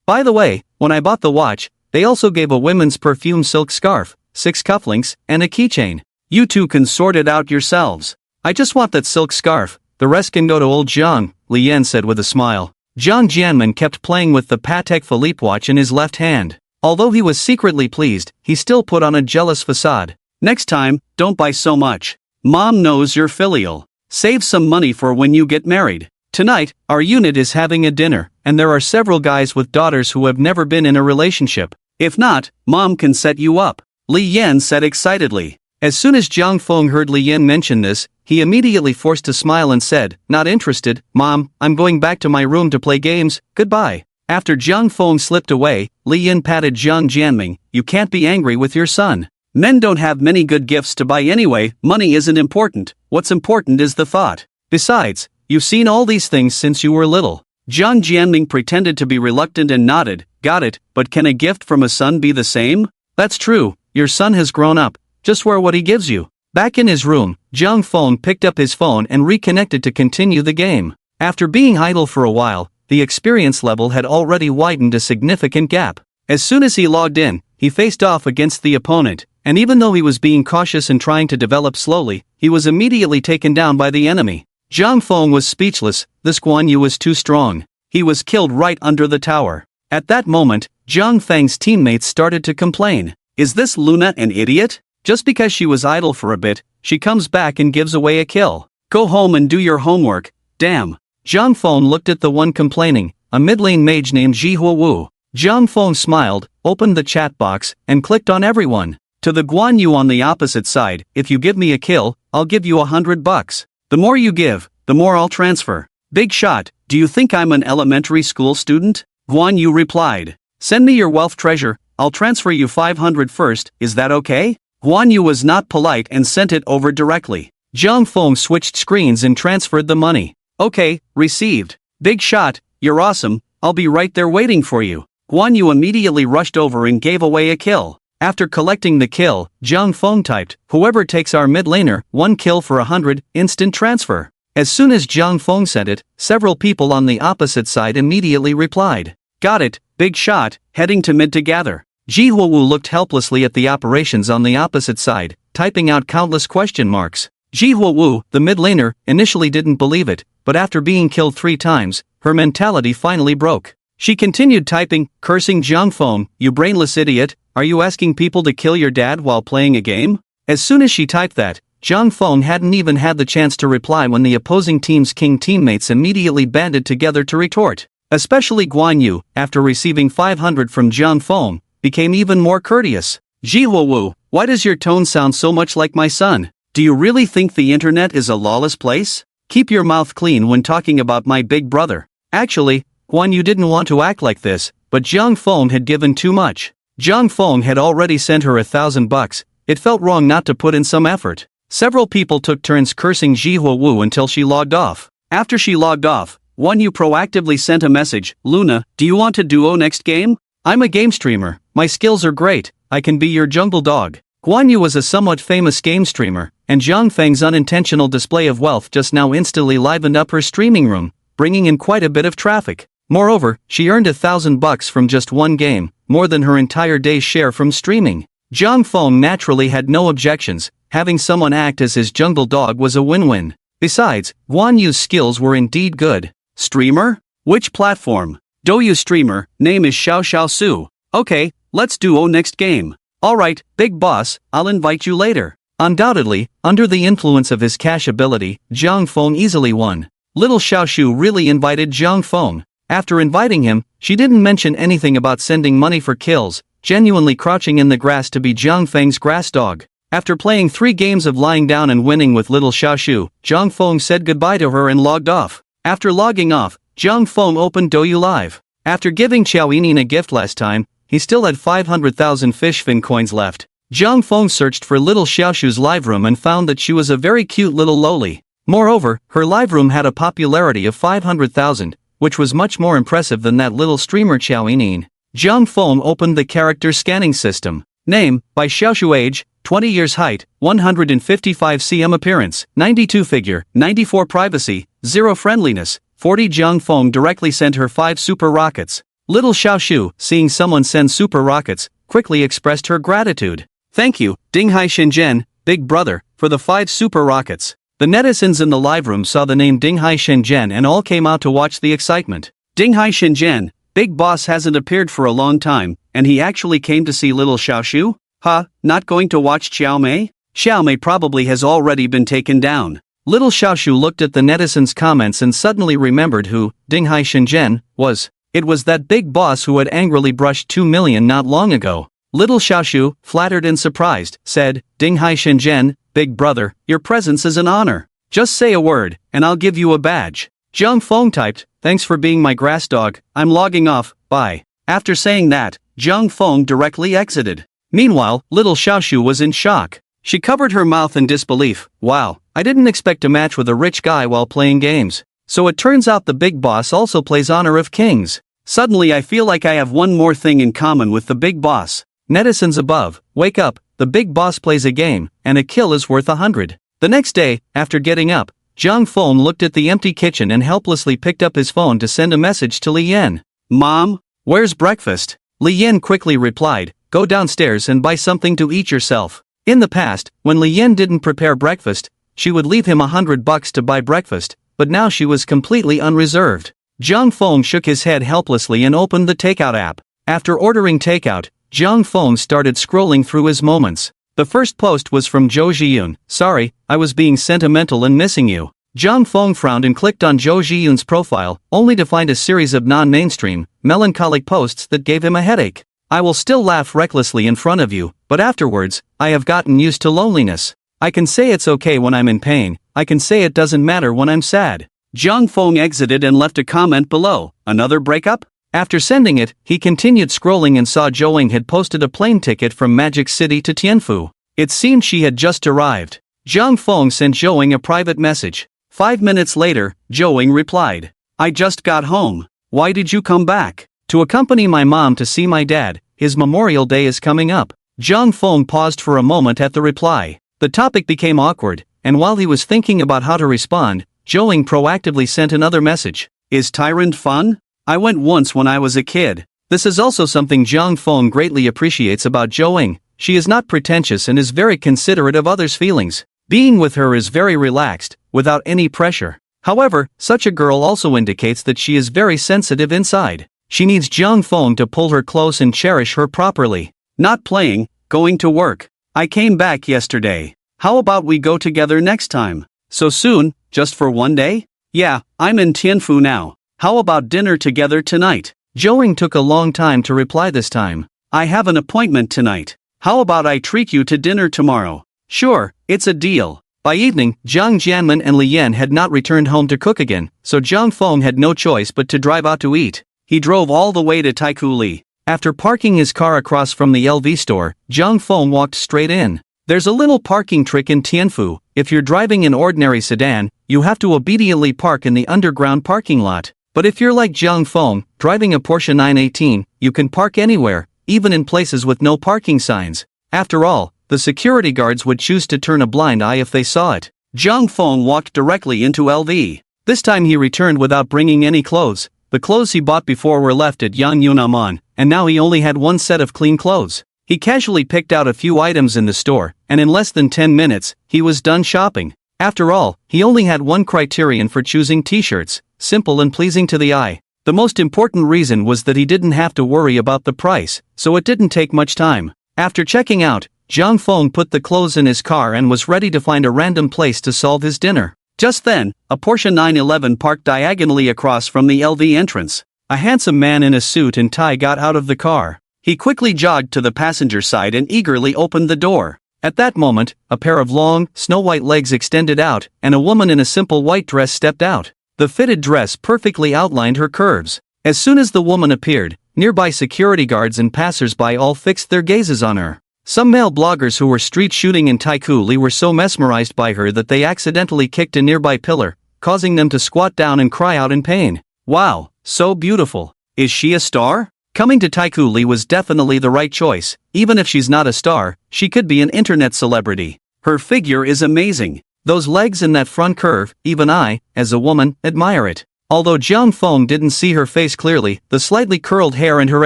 By the way, when I bought the watch, they also gave a women's perfume silk scarf, 6 cufflinks, and a keychain. You two can sort it out yourselves. I just want that silk scarf, the rest can go to old Jiang," Li Yan said with a smile. Jiang Jianmen kept playing with the Patek Philippe watch in his left hand. Although he was secretly pleased, he still put on a jealous facade. "Next time, don't buy so much. Mom knows you're filial. Save some money for when you get married. Tonight, our unit is having a dinner, and there are several guys with daughters who have never been in a relationship. If not, Mom can set you up," Li Yan said excitedly. As soon as Jiang Feng heard Li Yan mention this, he immediately forced a smile and said, "Not interested, Mom, I'm going back to my room to play games, goodbye." After Jiang Feng slipped away, Li Yan patted Jiang Jianming. "You can't be angry with your son. Men don't have many good gifts to buy anyway, money isn't important, what's important is the thought. Besides, you've seen all these things since you were little." Jiang Jianming pretended to be reluctant and nodded. "Got it, but can a gift from a son be the same?" "That's true, your son has grown up, just wear what he gives you." Back in his room, Jiang Feng picked up his phone and reconnected to continue the game. After being idle for a while, the experience level had already widened a significant gap. As soon as he logged in, he faced off against the opponent, and even though he was being cautious and trying to develop slowly, he was immediately taken down by the enemy. Jiang Feng was speechless, this Guan Yu was too strong. He was killed right under the tower. At that moment, Jiang Feng's teammates started to complain. "Is this Luna an idiot? Just because she was idle for a bit, she comes back and gives away a kill. Go home and do your homework, damn." Jiang Feng looked at the one complaining, a mid-lane mage named Jihua Wu. Jiang Feng smiled, opened the chat box, and clicked on everyone. "To the Guan Yu on the opposite side, if you give me a kill, I'll give you $100. The more you give, the more I'll transfer. Big shot, do you think I'm an elementary school student?" Guan Yu replied. "Send me your wealth treasure, I'll transfer you 500 first, is that okay?" Guan Yu was not polite and sent it over directly. Jiang Feng switched screens and transferred the money. "Okay, received. Big shot, you're awesome, I'll be right there waiting for you." Guan Yu immediately rushed over and gave away a kill. After collecting the kill, Jiang Feng typed, "Whoever takes our mid laner, 1 kill for 100, instant transfer." As soon as Jiang Feng sent it, several people on the opposite side immediately replied. Got it, big shot, heading to mid to gather. Ji Huowu looked helplessly at the operations on the opposite side, typing out countless question marks. Ji Huowu, the mid laner, initially didn't believe it, but after being killed 3 times, her mentality finally broke. She continued typing, cursing Jiang Feng, "You brainless idiot, are you asking people to kill your dad while playing a game?" As soon as she typed that, Jiang Feng hadn't even had the chance to reply when the opposing team's king teammates immediately banded together to retort. Especially Guan Yu, after receiving 500 from Jiang Feng, became even more courteous. Ji Huowu, why does your tone sound so much like my son? Do you really think the internet is a lawless place? Keep your mouth clean when talking about my big brother. Actually, Guan Yu didn't want to act like this, but Jiang Feng had given too much. Jiang Feng had already sent her $1,000, it felt wrong not to put in some effort. Several people took turns cursing Ji Huowu until she logged off. After she logged off, Guan Yu proactively sent a message, "Luna, do you want to duo next game? I'm a game streamer, my skills are great, I can be your jungle dog." Guan Yu was a somewhat famous game streamer, and Jiang Feng's unintentional display of wealth just now instantly livened up her streaming room, bringing in quite a bit of traffic. Moreover, she earned $1,000 from just one game, more than her entire day's share from streaming. Jiang Feng naturally had no objections, having someone act as his jungle dog was a win-win. Besides, Guan Yu's skills were indeed good. Streamer? Which platform? Douyu streamer, name is Xiao Xiao Su. Okay, let's duo next game. Alright, big boss, I'll invite you later. Undoubtedly, under the influence of his cash ability, Jiang Feng easily won. Little Xiaoshu really invited Jiang Feng. After inviting him, she didn't mention anything about sending money for kills, genuinely crouching in the grass to be Jiang Feng's grass dog. After playing 3 games of lying down and winning with little Xiaoshu, Jiang Feng said goodbye to her and logged off. After logging off, Jiang Feng opened Douyu Live. After giving Xiao Yining a gift last time, he still had 500,000 fish fin coins left. Jiang Feng searched for little Xiaoshu's live room and found that she was a very cute little loli. Moreover, her live room had a popularity of 500,000, which was much more impressive than that little streamer Xiao Yining. Jiang Feng opened the character scanning system. Name, by Xiaoshu. Age, 20 years. Height, 155 cm. Appearance, 92 figure, 94 privacy, 0 friendliness, 40. Jiang Feng directly sent her 5 super rockets. Little Xiaoshu, seeing someone send super rockets, quickly expressed her gratitude. Thank you, Dinghai Shenzhen, big brother, for the 5 super rockets. The netizens in the live room saw the name Dinghai Shenzhen and all came out to watch the excitement. Dinghai Shenzhen, big boss hasn't appeared for a long time, and he actually came to see little Xiaoshu? Huh, not going to watch Xiao Mei? Xiao Mei probably has already been taken down. Little Xiaoshu looked at the netizens' comments and suddenly remembered who Dinghai Shenzhen was. It was that big boss who had angrily brushed 2 million not long ago. Little Xiaoshu, flattered and surprised, said, "Dinghai Shenzhen, big brother, your presence is an honor. Just say a word, and I'll give you a badge." Jiang Feng typed, "Thanks for being my grass dog, I'm logging off, bye." After saying that, Jiang Feng directly exited. Meanwhile, little Xiaoshu was in shock. She covered her mouth in disbelief. Wow, I didn't expect to match with a rich guy while playing games. So it turns out the big boss also plays Honor of Kings. Suddenly I feel like I have one more thing in common with the big boss. Netizens above, wake up, the big boss plays a game, and a kill is worth 100. The next day, after getting up, Jiang Feng looked at the empty kitchen and helplessly picked up his phone to send a message to Li Yan. "Mom, where's breakfast?" Li Yan quickly replied, "Go downstairs and buy something to eat yourself." In the past, when Li Yan didn't prepare breakfast, she would leave him $100 to buy breakfast, but now she was completely unreserved. Jiang Feng shook his head helplessly and opened the takeout app. After ordering takeout, Jiang Feng started scrolling through his moments. The first post was from Zhou Zhiyun. "Sorry, I was being sentimental and missing you." Jiang Feng frowned and clicked on Zhou Zhiyun's profile, only to find a series of non-mainstream, melancholic posts that gave him a headache. "I will still laugh recklessly in front of you, but afterwards, I have gotten used to loneliness. I can say it's okay when I'm in pain, I can say it doesn't matter when I'm sad." Jiang Feng exited and left a comment below. Another breakup? After sending it, he continued scrolling and saw Zhou had posted a plane ticket from Magic City to Tianfu. It seemed she had just arrived. Jiang Feng sent Zhou a private message. 5 minutes later, Zhou replied, "I just got home. Why did you come back?" "To accompany my mom to see my dad, his Memorial Day is coming up." Jiang Feng paused for a moment at the reply. The topic became awkward, and while he was thinking about how to respond, Zhou proactively sent another message. Is Tyrant fun? I went once when I was a kid. This is also something Zhang Feng greatly appreciates about Zhou. She is not pretentious and is very considerate of others' feelings. Being with her is very relaxed, without any pressure. However, such a girl also indicates that she is very sensitive inside. She needs Zhang Feng to pull her close and cherish her properly. Not playing, going to work. I came back yesterday. How about we go together next time? So soon, just for one day? Yeah, I'm in Tianfu now. How about dinner together tonight? Zhou took a long time to reply this time. I have an appointment tonight. How about I treat you to dinner tomorrow? Sure, it's a deal. By evening, Jiang Jianmen and Li Yan had not returned home to cook again, so Zhang Feng had no choice but to drive out to eat. He drove all the way to Taikoo Li. After parking his car across from the LV store, Zhang Feng walked straight in. There's a little parking trick in Tianfu. If you're driving an ordinary sedan, you have to obediently park in the underground parking lot. But if you're like Zhang Feng, driving a Porsche 918, you can park anywhere, even in places with no parking signs. After all, the security guards would choose to turn a blind eye if they saw it. Zhang Feng walked directly into LV. This time he returned without bringing any clothes. The clothes he bought before were left at Yan Yunaman, and now he only had one set of clean clothes. He casually picked out a few items in the store, and in less than 10 minutes, he was done shopping. After all, he only had one criterion for choosing t-shirts: simple and pleasing to the eye. The most important reason was that he didn't have to worry about the price, so it didn't take much time. After checking out, Zhang Feng put the clothes in his car and was ready to find a random place to solve his dinner. Just then, a Porsche 911 parked diagonally across from the LV entrance. A handsome man in a suit and tie got out of the car. He quickly jogged to the passenger side and eagerly opened the door. At that moment, a pair of long, snow-white legs extended out, and a woman in a simple white dress stepped out. The fitted dress perfectly outlined her curves. As soon as the woman appeared, nearby security guards and passers-by all fixed their gazes on her. Some male bloggers who were street shooting in Taikoo Li were so mesmerized by her that they accidentally kicked a nearby pillar, causing them to squat down and cry out in pain. Wow, so beautiful. Is she a star? Coming to Taikoo Li was definitely the right choice. Even if she's not a star, she could be an internet celebrity. Her figure is amazing. Those legs and that front curve, even I, as a woman, admire it. Although Zhang Feng didn't see her face clearly, the slightly curled hair and her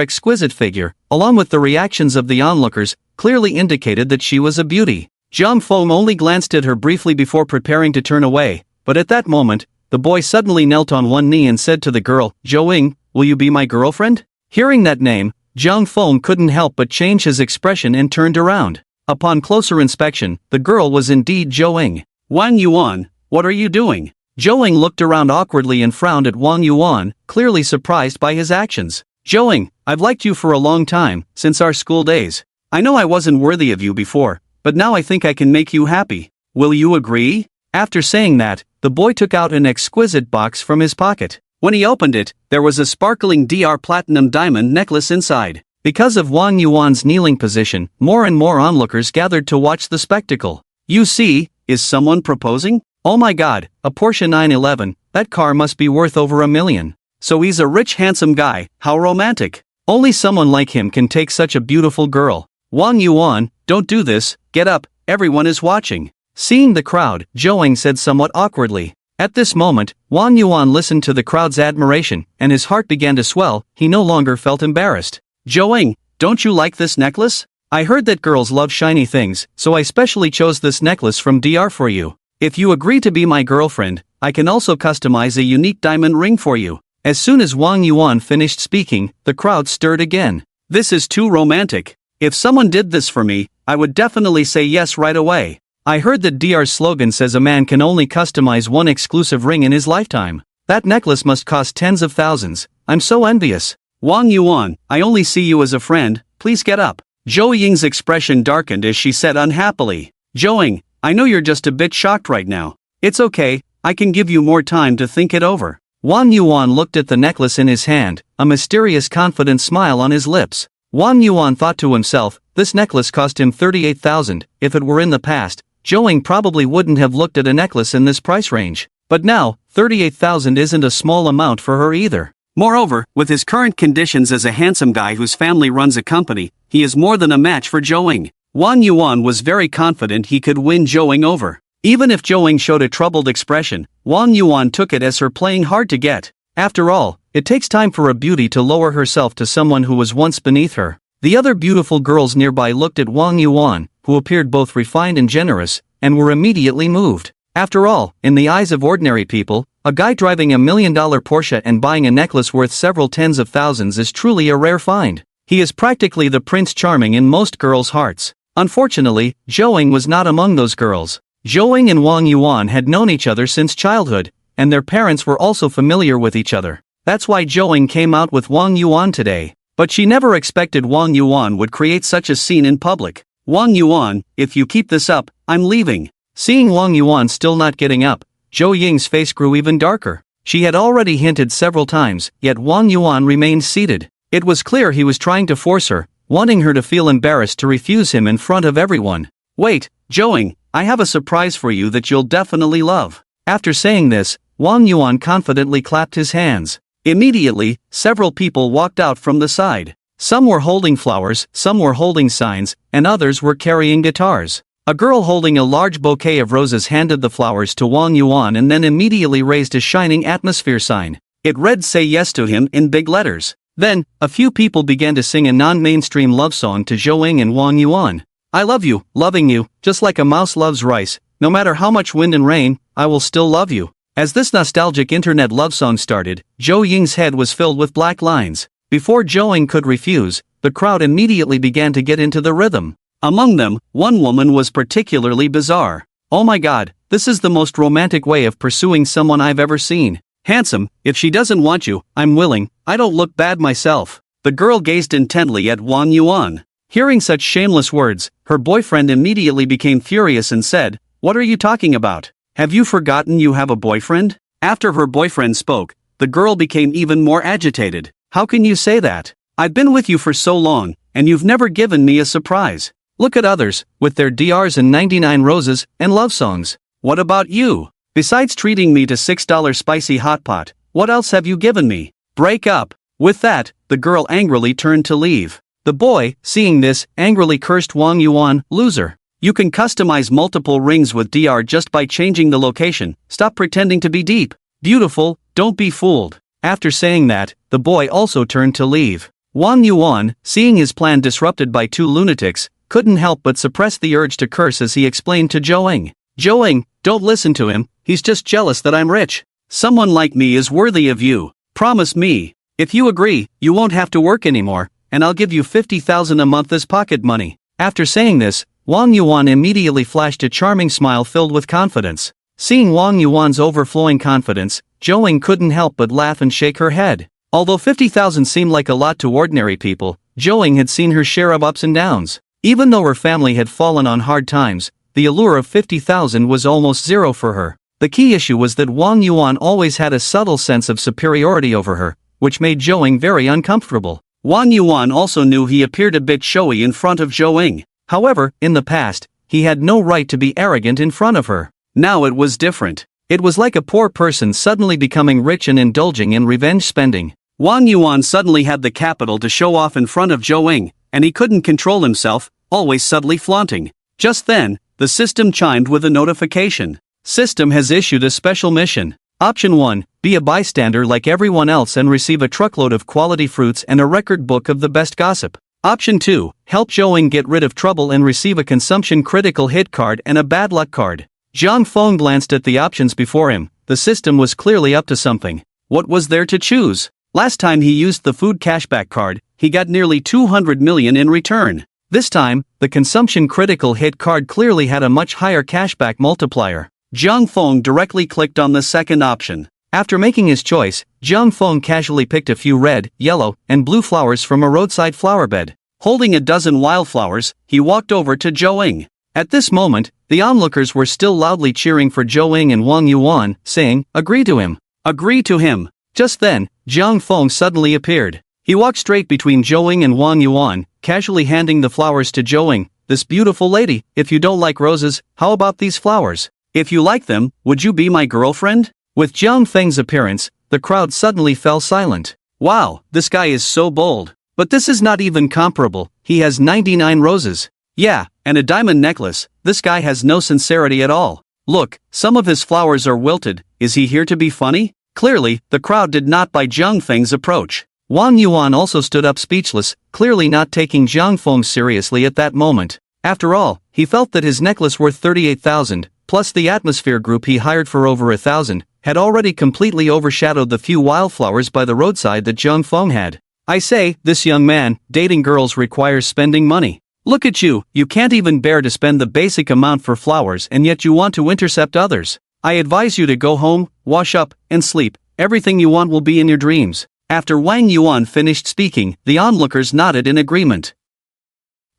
exquisite figure, along with the reactions of the onlookers, clearly indicated that she was a beauty. Zhang Feng only glanced at her briefly before preparing to turn away, but at that moment, the boy suddenly knelt on one knee and said to the girl, "Zhou, will you be my girlfriend?" Hearing that name, Zhang Feng couldn't help but change his expression and turned around. Upon closer inspection, the girl was indeed Zhou. Wang Yuan, what are you doing? Zhou looked around awkwardly and frowned at Wang Yuan, clearly surprised by his actions. Zhou, I've liked you for a long time, since our school days. I know I wasn't worthy of you before, but now I think I can make you happy. Will you agree? After saying that, the boy took out an exquisite box from his pocket. When he opened it, there was a sparkling DR platinum diamond necklace inside. Because of Wang Yuan's kneeling position, more and more onlookers gathered to watch the spectacle. You see, is someone proposing? Oh my god, a Porsche 911, that car must be worth over $1 million. So he's a rich handsome guy, how romantic. Only someone like him can take such a beautiful girl. Wang Yuan, don't do this, get up, everyone is watching. Seeing the crowd, Zhou said somewhat awkwardly. At this moment, Wang Yuan listened to the crowd's admiration, and his heart began to swell. He no longer felt embarrassed. Zhou, don't you like this necklace? I heard that girls love shiny things, so I specially chose this necklace from DR for you. If you agree to be my girlfriend, I can also customize a unique diamond ring for you. As soon as Wang Yuan finished speaking, the crowd stirred again. This is too romantic. If someone did this for me, I would definitely say yes right away. I heard that DR's slogan says a man can only customize one exclusive ring in his lifetime. That necklace must cost tens of thousands. I'm so envious. Wang Yuan, I only see you as a friend, please get up. Zhou Ying's expression darkened as she said unhappily. Zhou, I know you're just a bit shocked right now. It's okay, I can give you more time to think it over. Wang Yuan looked at the necklace in his hand, a mysterious confident smile on his lips. Wang Yuan thought to himself, this necklace cost him 38,000, if it were in the past, Zhou probably wouldn't have looked at a necklace in this price range. But now, 38,000 isn't a small amount for her either. Moreover, with his current conditions as a handsome guy whose family runs a company, he is more than a match for Zhou. Wang Yuan was very confident he could win Zhou over. Even if Zhou Ying showed a troubled expression, Wang Yuan took it as her playing hard to get. After all, it takes time for a beauty to lower herself to someone who was once beneath her. The other beautiful girls nearby looked at Wang Yuan, who appeared both refined and generous, and were immediately moved. After all, in the eyes of ordinary people, a guy driving $1 million Porsche and buying a necklace worth several tens of thousands is truly a rare find. He is practically the Prince Charming in most girls' hearts. Unfortunately, Zhou Ying was not among those girls. Zhou Ying and Wang Yuan had known each other since childhood, and their parents were also familiar with each other. That's why Zhou Ying came out with Wang Yuan today. But she never expected Wang Yuan would create such a scene in public. Wang Yuan, if you keep this up, I'm leaving. Seeing Wang Yuan still not getting up, Zhou Ying's face grew even darker. She had already hinted several times, yet Wang Yuan remained seated. It was clear he was trying to force her, wanting her to feel embarrassed to refuse him in front of everyone. Wait, Zhou Ying, I have a surprise for you that you'll definitely love. After saying this, Wang Yuan confidently clapped his hands. Immediately, several people walked out from the side. Some were holding flowers, some were holding signs, and others were carrying guitars. A girl holding a large bouquet of roses handed the flowers to Wang Yuan and then immediately raised a shining atmosphere sign. It read "Say Yes to Him" in big letters. Then, a few people began to sing a non-mainstream love song to Zhou Ying and Wang Yuan. I love you, loving you, just like a mouse loves rice. No matter how much wind and rain, I will still love you. As this nostalgic internet love song started, Zhou Ying's head was filled with black lines. Before Zhou Ying could refuse, the crowd immediately began to get into the rhythm. Among them, one woman was particularly bizarre. Oh my god, this is the most romantic way of pursuing someone I've ever seen. Handsome, if she doesn't want you, I'm willing, I don't look bad myself. The girl gazed intently at Wang Yuan. Hearing such shameless words, her boyfriend immediately became furious and said, "What are you talking about? Have you forgotten you have a boyfriend?" After her boyfriend spoke, the girl became even more agitated. How can you say that? I've been with you for so long, and you've never given me a surprise. Look at others, with their DRs and 99 roses, and love songs. What about you? Besides treating me to $6 spicy hot pot, what else have you given me? Break up. With that, the girl angrily turned to leave. The boy, seeing this, angrily cursed Wang Yuan, loser. You can customize multiple rings with DR just by changing the location. Stop pretending to be deep. Beautiful, don't be fooled. After saying that, the boy also turned to leave. Wang Yuan, seeing his plan disrupted by two lunatics, couldn't help but suppress the urge to curse as he explained to Zhou Ying. Zhou Ying, don't listen to him, he's just jealous that I'm rich. Someone like me is worthy of you. Promise me. If you agree, you won't have to work anymore, and I'll give you 50,000 a month as pocket money. After saying this, Wang Yuan immediately flashed a charming smile filled with confidence. Seeing Wang Yuan's overflowing confidence, Zhou Ying couldn't help but laugh and shake her head. Although 50,000 seemed like a lot to ordinary people, Zhou Ying had seen her share of ups and downs. Even though her family had fallen on hard times, the allure of 50,000 was almost zero for her. The key issue was that Wang Yuan always had a subtle sense of superiority over her, which made Zhou Ying very uncomfortable. Wang Yuan also knew he appeared a bit showy in front of Zhou Ying. However, in the past, he had no right to be arrogant in front of her. Now it was different. It was like a poor person suddenly becoming rich and indulging in revenge spending. Wang Yuan suddenly had the capital to show off in front of Zhou Ying, and he couldn't control himself, always subtly flaunting. Just then, the system chimed with a notification. System has issued a special mission. Option 1, be a bystander like everyone else and receive a truckload of quality fruits and a record book of the best gossip. Option 2, help Zhou Ying get rid of trouble and receive a consumption critical hit card and a bad luck card. Zhang Feng glanced at the options before him. The system was clearly up to something. What was there to choose? Last time he used the food cashback card, he got nearly 200 million in return. This time, the consumption critical hit card clearly had a much higher cashback multiplier. Zhang Feng directly clicked on the second option. After making his choice, Zhang Feng casually picked a few red, yellow, and blue flowers from a roadside flower bed. Holding a dozen wildflowers, he walked over to Zhou Ying. At this moment, the onlookers were still loudly cheering for Zhou Ying and Wang Yuan, saying, "Agree to him. Agree to him." Just then, Zhang Feng suddenly appeared. He walked straight between Zhou Ying and Wang Yuan, casually handing the flowers to Zhou Ying. "This beautiful lady, if you don't like roses, how about these flowers? If you like them, would you be my girlfriend?" With Zhang Feng's appearance, the crowd suddenly fell silent. Wow, this guy is so bold. But this is not even comparable, he has 99 roses. Yeah, and a diamond necklace, this guy has no sincerity at all. Look, some of his flowers are wilted, is he here to be funny? Clearly, the crowd did not buy Zhang Feng's approach. Wang Yuan also stood up speechless, clearly not taking Zhang Feng seriously at that moment. After all, he felt that his necklace worth 38,000, plus the atmosphere group he hired for over 1,000, had already completely overshadowed the few wildflowers by the roadside that Zhang Feng had. I say, this young man, dating girls requires spending money. Look at you, you can't even bear to spend the basic amount for flowers and yet you want to intercept others. I advise you to go home, wash up, and sleep. Everything you want will be in your dreams. After Wang Yuan finished speaking, the onlookers nodded in agreement.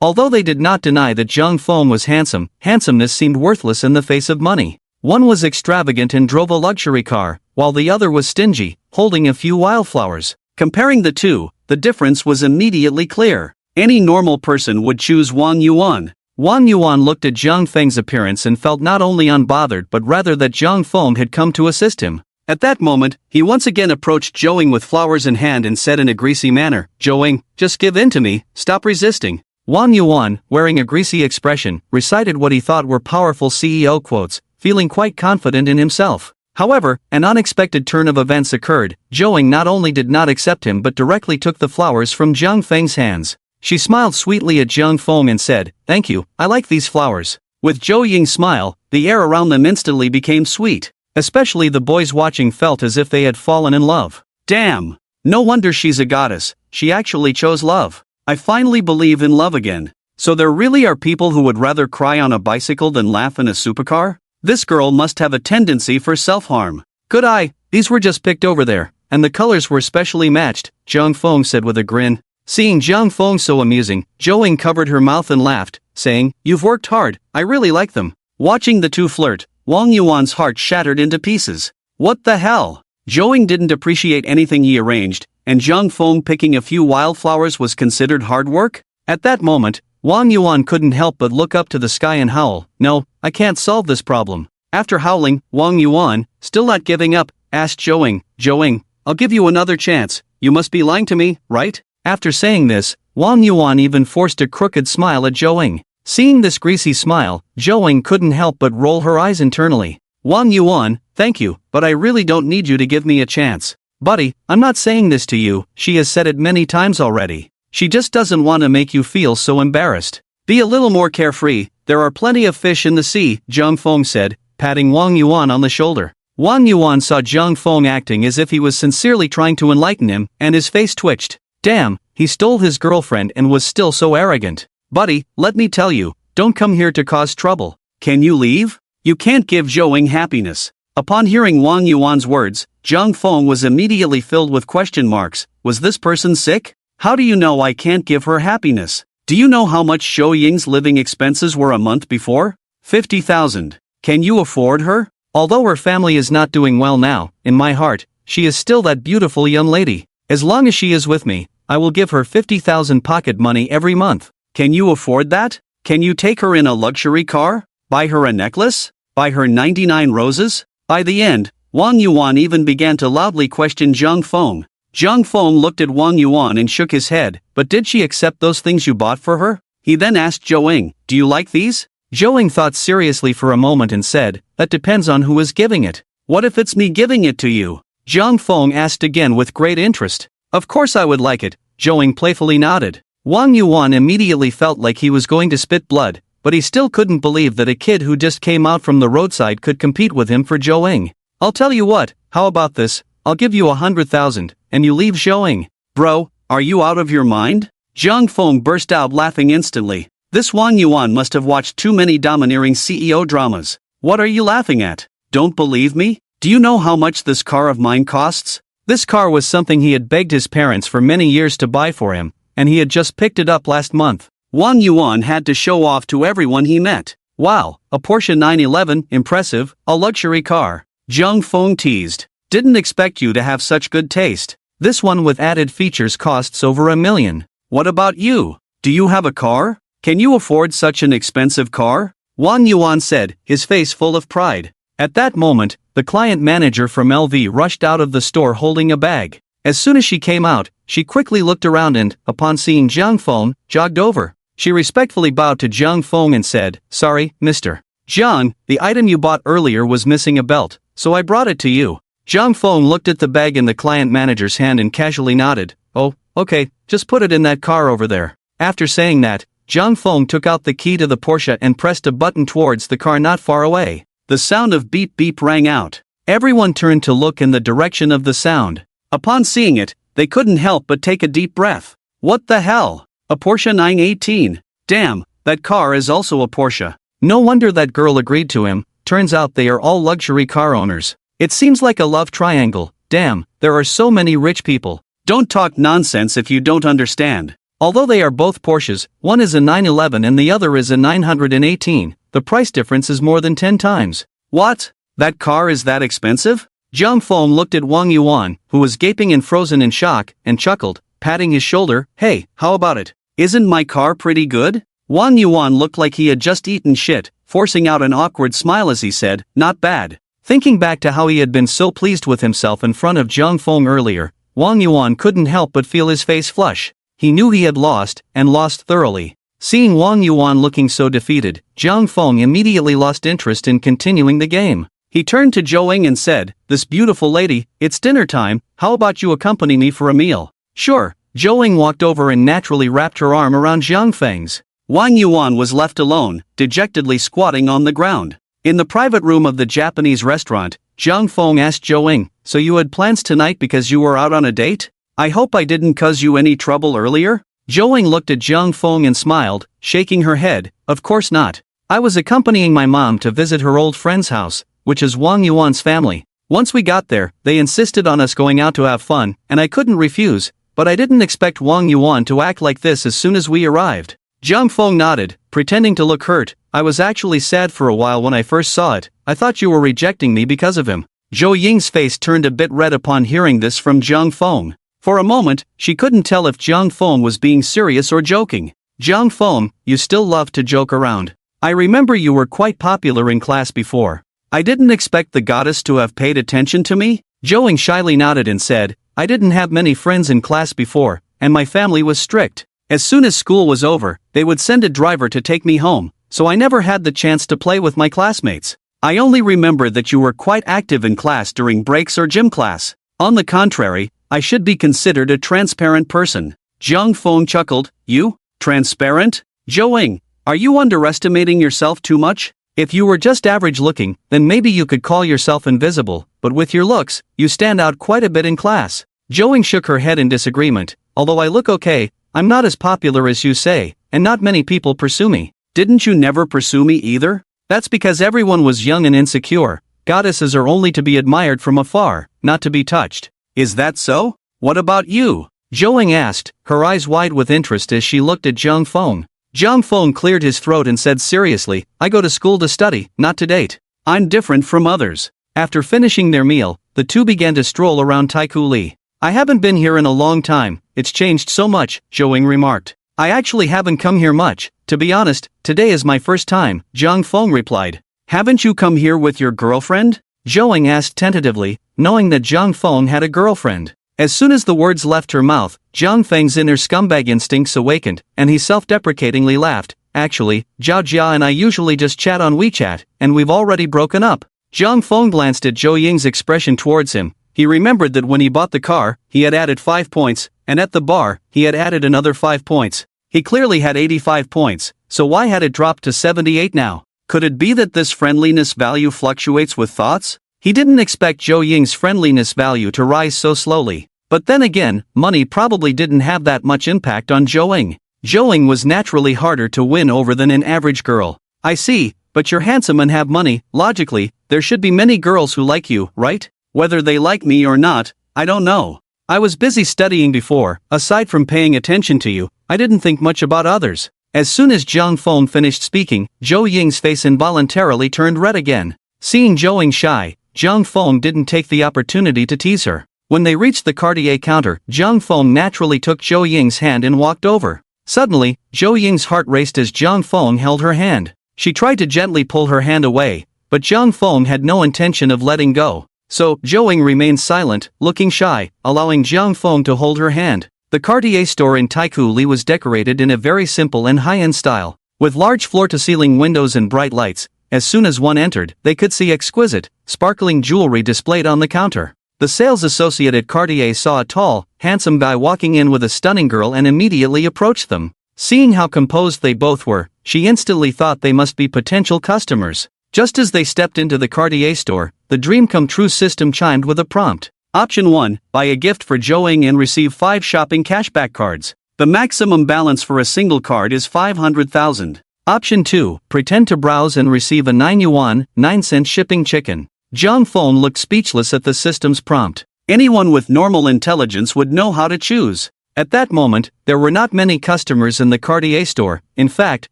Although they did not deny that Zhang Feng was handsome, handsomeness seemed worthless in the face of money. One was extravagant and drove a luxury car, while the other was stingy, holding a few wildflowers. Comparing the two, the difference was immediately clear. Any normal person would choose Wang Yuan. Wang Yuan looked at Zhang Feng's appearance and felt not only unbothered but rather that Zhang Feng had come to assist him. At that moment, he once again approached Zhou with flowers in hand and said in a greasy manner, "Zhou, just give in to me, stop resisting." Wang Yuan, wearing a greasy expression, recited what he thought were powerful CEO quotes, feeling quite confident in himself. However, an unexpected turn of events occurred. Zhou not only did not accept him but directly took the flowers from Zhang Feng's hands. She smiled sweetly at Zhang Feng and said, "Thank you, I like these flowers." With Zhou Ying's smile, the air around them instantly became sweet. Especially the boys watching felt as if they had fallen in love. Damn! No wonder she's a goddess, she actually chose love. I finally believe in love again. So there really are people who would rather cry on a bicycle than laugh in a supercar? This girl must have a tendency for self-harm. Good eye, these were just picked over there, and the colors were specially matched, Zhang Feng said with a grin. Seeing Zhang Feng so amusing, Zhou covered her mouth and laughed, saying, "You've worked hard, I really like them." Watching the two flirt, Wang Yuan's heart shattered into pieces. What the hell? Zhou didn't appreciate anything he arranged, and Zhang Feng picking a few wildflowers was considered hard work? At that moment, Wang Yuan couldn't help but look up to the sky and howl, "No, I can't solve this problem." After howling, Wang Yuan, still not giving up, asked Zhou, "Zhou, I'll give you another chance, you must be lying to me, right?" After saying this, Wang Yuan even forced a crooked smile at Zhou. Seeing this greasy smile, Zhou couldn't help but roll her eyes internally. "Wang Yuan, thank you, but I really don't need you to give me a chance. Buddy, I'm not saying this to you, she has said it many times already. She just doesn't want to make you feel so embarrassed. Be a little more carefree, there are plenty of fish in the sea," Zhang Feng said, patting Wang Yuan on the shoulder. Wang Yuan saw Zhang Feng acting as if he was sincerely trying to enlighten him, and his face twitched. Damn, he stole his girlfriend and was still so arrogant. Buddy, let me tell you, don't come here to cause trouble. Can you leave? You can't give Zhou happiness. Upon hearing Wang Yuan's words, Zhang Feng was immediately filled with question marks. Was this person sick? How do you know I can't give her happiness? Do you know how much Zhou Ying's living expenses were a month before? 50,000. Can you afford her? Although her family is not doing well now, in my heart, she is still that beautiful young lady. As long as she is with me, I will give her 50,000 pocket money every month. Can you afford that? Can you take her in a luxury car? Buy her a necklace? Buy her 99 roses? By the end, Wang Yuan even began to loudly question Zhang Feng. Zhang Feng looked at Wang Yuan and shook his head, but did she accept those things you bought for her? He then asked Zhou, "Do you like these?" Zhou thought seriously for a moment and said, "That depends on who is giving it." "What if it's me giving it to you?" Zhang Feng asked again with great interest. "Of course I would like it," Zhou playfully nodded. Wang Yuan immediately felt like he was going to spit blood, but he still couldn't believe that a kid who just came out from the roadside could compete with him for Zhou. "I'll tell you what, how about this, I'll give you 100,000, and you leave Zhou." "Bro, are you out of your mind?" Zhang Feng burst out laughing instantly. This Wang Yuan must have watched too many domineering CEO dramas. "What are you laughing at? Don't believe me? Do you know how much this car of mine costs?" This car was something he had begged his parents for many years to buy for him, and he had just picked it up last month. Wang Yuan had to show off to everyone he met. "Wow, a Porsche 911, impressive, a luxury car." Zhang Feng teased. "Didn't expect you to have such good taste. This one with added features costs over $1 million. What about you? Do you have a car? Can you afford such an expensive car?" Wang Yuan said, his face full of pride. At that moment, the client manager from LV rushed out of the store holding a bag. As soon as she came out, she quickly looked around and, upon seeing Zhang Feng, jogged over. She respectfully bowed to Zhang Feng and said, "Sorry, mister. Jiang, the item you bought earlier was missing a belt, so I brought it to you. Jiang Feng looked at the bag in the client manager's hand and casually nodded. Oh, okay, just put it in that car over there. After saying that, Jiang Feng took out the key to the Porsche and pressed a button towards the car not far away. The sound of beep beep rang out. Everyone turned to look in the direction of the sound. Upon seeing it, they couldn't help but take a deep breath. What the hell? A Porsche 918. Damn, that car is also a Porsche. No wonder that girl agreed to him. Turns out they are all luxury car owners. It seems like a love triangle. Damn, there are so many rich people. Don't talk nonsense if you don't understand. Although they are both Porsches, one is a 911 and the other is a 918, the price difference is more than 10 times. What? That car is that expensive? Jiang Feng looked at Wang Yuan, who was gaping and frozen in shock, and chuckled, patting his shoulder. Hey, how about it? Isn't my car pretty good? Wang Yuan looked like he had just eaten shit, forcing out an awkward smile as he said, not bad. Thinking back to how he had been so pleased with himself in front of Jiang Feng earlier, Wang Yuan couldn't help but feel his face flush. He knew he had lost, and lost thoroughly. Seeing Wang Yuan looking so defeated, Jiang Feng immediately lost interest in continuing the game. He turned to Zhou Ying and said, "This beautiful lady, it's dinner time, how about you accompany me for a meal?" Sure. Zhou Ying walked over and naturally wrapped her arm around Jiang Feng's. Wang Yuan was left alone, dejectedly squatting on the ground. In the private room of the Japanese restaurant, Jiang Feng asked Zhou Ying, "So you had plans tonight because you were out on a date? I hope I didn't cause you any trouble earlier?" Zhou Ying looked at Jiang Feng and smiled, shaking her head. "Of course not. I was accompanying my mom to visit her old friend's house, which is Wang Yuan's family. Once we got there, they insisted on us going out to have fun, and I couldn't refuse, but I didn't expect Wang Yuan to act like this as soon as we arrived." Jiang Feng nodded, pretending to look hurt. "I was actually sad for a while when I first saw it. I thought you were rejecting me because of him." Zhou Ying's face turned a bit red upon hearing this from Jiang Feng. For a moment, she couldn't tell if Jiang Feng was being serious or joking. "Jiang Feng, you still love to joke around. I remember you were quite popular in class before. I didn't expect the goddess to have paid attention to me." Zhou Ying shyly nodded and said, "I didn't have many friends in class before, and my family was strict. As soon as school was over, they would send a driver to take me home, so I never had the chance to play with my classmates. I only remember that you were quite active in class during breaks or gym class. On the contrary, I should be considered a transparent person." Jiang Feng chuckled. "You? Transparent? Zhou Ying, are you underestimating yourself too much? If you were just average looking, then maybe you could call yourself invisible, but with your looks, you stand out quite a bit in class." Zhou Ying shook her head in disagreement. "Although I look okay, I'm not as popular as you say, and not many people pursue me." "Didn't you never pursue me either?" "That's because everyone was young and insecure. Goddesses are only to be admired from afar, not to be touched." "Is that so? What about you?" Zhou Ying asked, her eyes wide with interest as she looked at Jiang Feng. Jiang Feng cleared his throat and said seriously, "I go to school to study, not to date. I'm different from others." After finishing their meal, the two began to stroll around Taiku Li. "I haven't been here in a long time, it's changed so much," Zhou Ying remarked. "I actually haven't come here much, to be honest, today is my first time," Jiang Feng replied. "Haven't you come here with your girlfriend?" Zhou Ying asked tentatively, knowing that Jiang Feng had a girlfriend. As soon as the words left her mouth, Jiang Feng's inner scumbag instincts awakened, and he self-deprecatingly laughed. "Actually, Zhao Jia and I usually just chat on WeChat, and we've already broken up." Jiang Feng glanced at Zhou Ying's expression towards him. He remembered that when he bought the car, he had added 5 points, and at the bar, he had added another 5 points. He clearly had 85 points, so why had it dropped to 78 now? Could it be that this friendliness value fluctuates with thoughts? He didn't expect Zhou Ying's friendliness value to rise so slowly. But then again, money probably didn't have that much impact on Zhou Ying. Zhou Ying was naturally harder to win over than an average girl. "I see, but you're handsome and have money. Logically, there should be many girls who like you, right? Whether they like me or not, I don't know. I was busy studying before, aside from paying attention to you, I didn't think much about others." As soon as Jiang Feng finished speaking, Zhou Ying's face involuntarily turned red again. Seeing Zhou Ying shy, Jiang Feng didn't take the opportunity to tease her. When they reached the Cartier counter, Jiang Feng naturally took Zhou Ying's hand and walked over. Suddenly, Zhou Ying's heart raced as Jiang Feng held her hand. She tried to gently pull her hand away, but Jiang Feng had no intention of letting go. So, Zhou Ying remained silent, looking shy, allowing Jiang Feng to hold her hand. The Cartier store in Taiku Li was decorated in a very simple and high-end style. With large floor-to-ceiling windows and bright lights, As soon as one entered, they could see exquisite, sparkling jewelry displayed on the counter. The sales associate at Cartier saw a tall, handsome guy walking in with a stunning girl and immediately approached them. Seeing how composed they both were, she instantly thought they must be potential customers. Just as they stepped into the Cartier store, the dream come true system chimed with a prompt. Option 1, buy a gift for Joing and receive 5 shopping cashback cards. The maximum balance for a single card is 500,000. Option 2, pretend to browse and receive a 9 yuan, 9 cent shipping chicken. Zhang Feng looked speechless at the system's prompt. Anyone with normal intelligence would know how to choose. At that moment, there were not many customers in the Cartier store. In fact,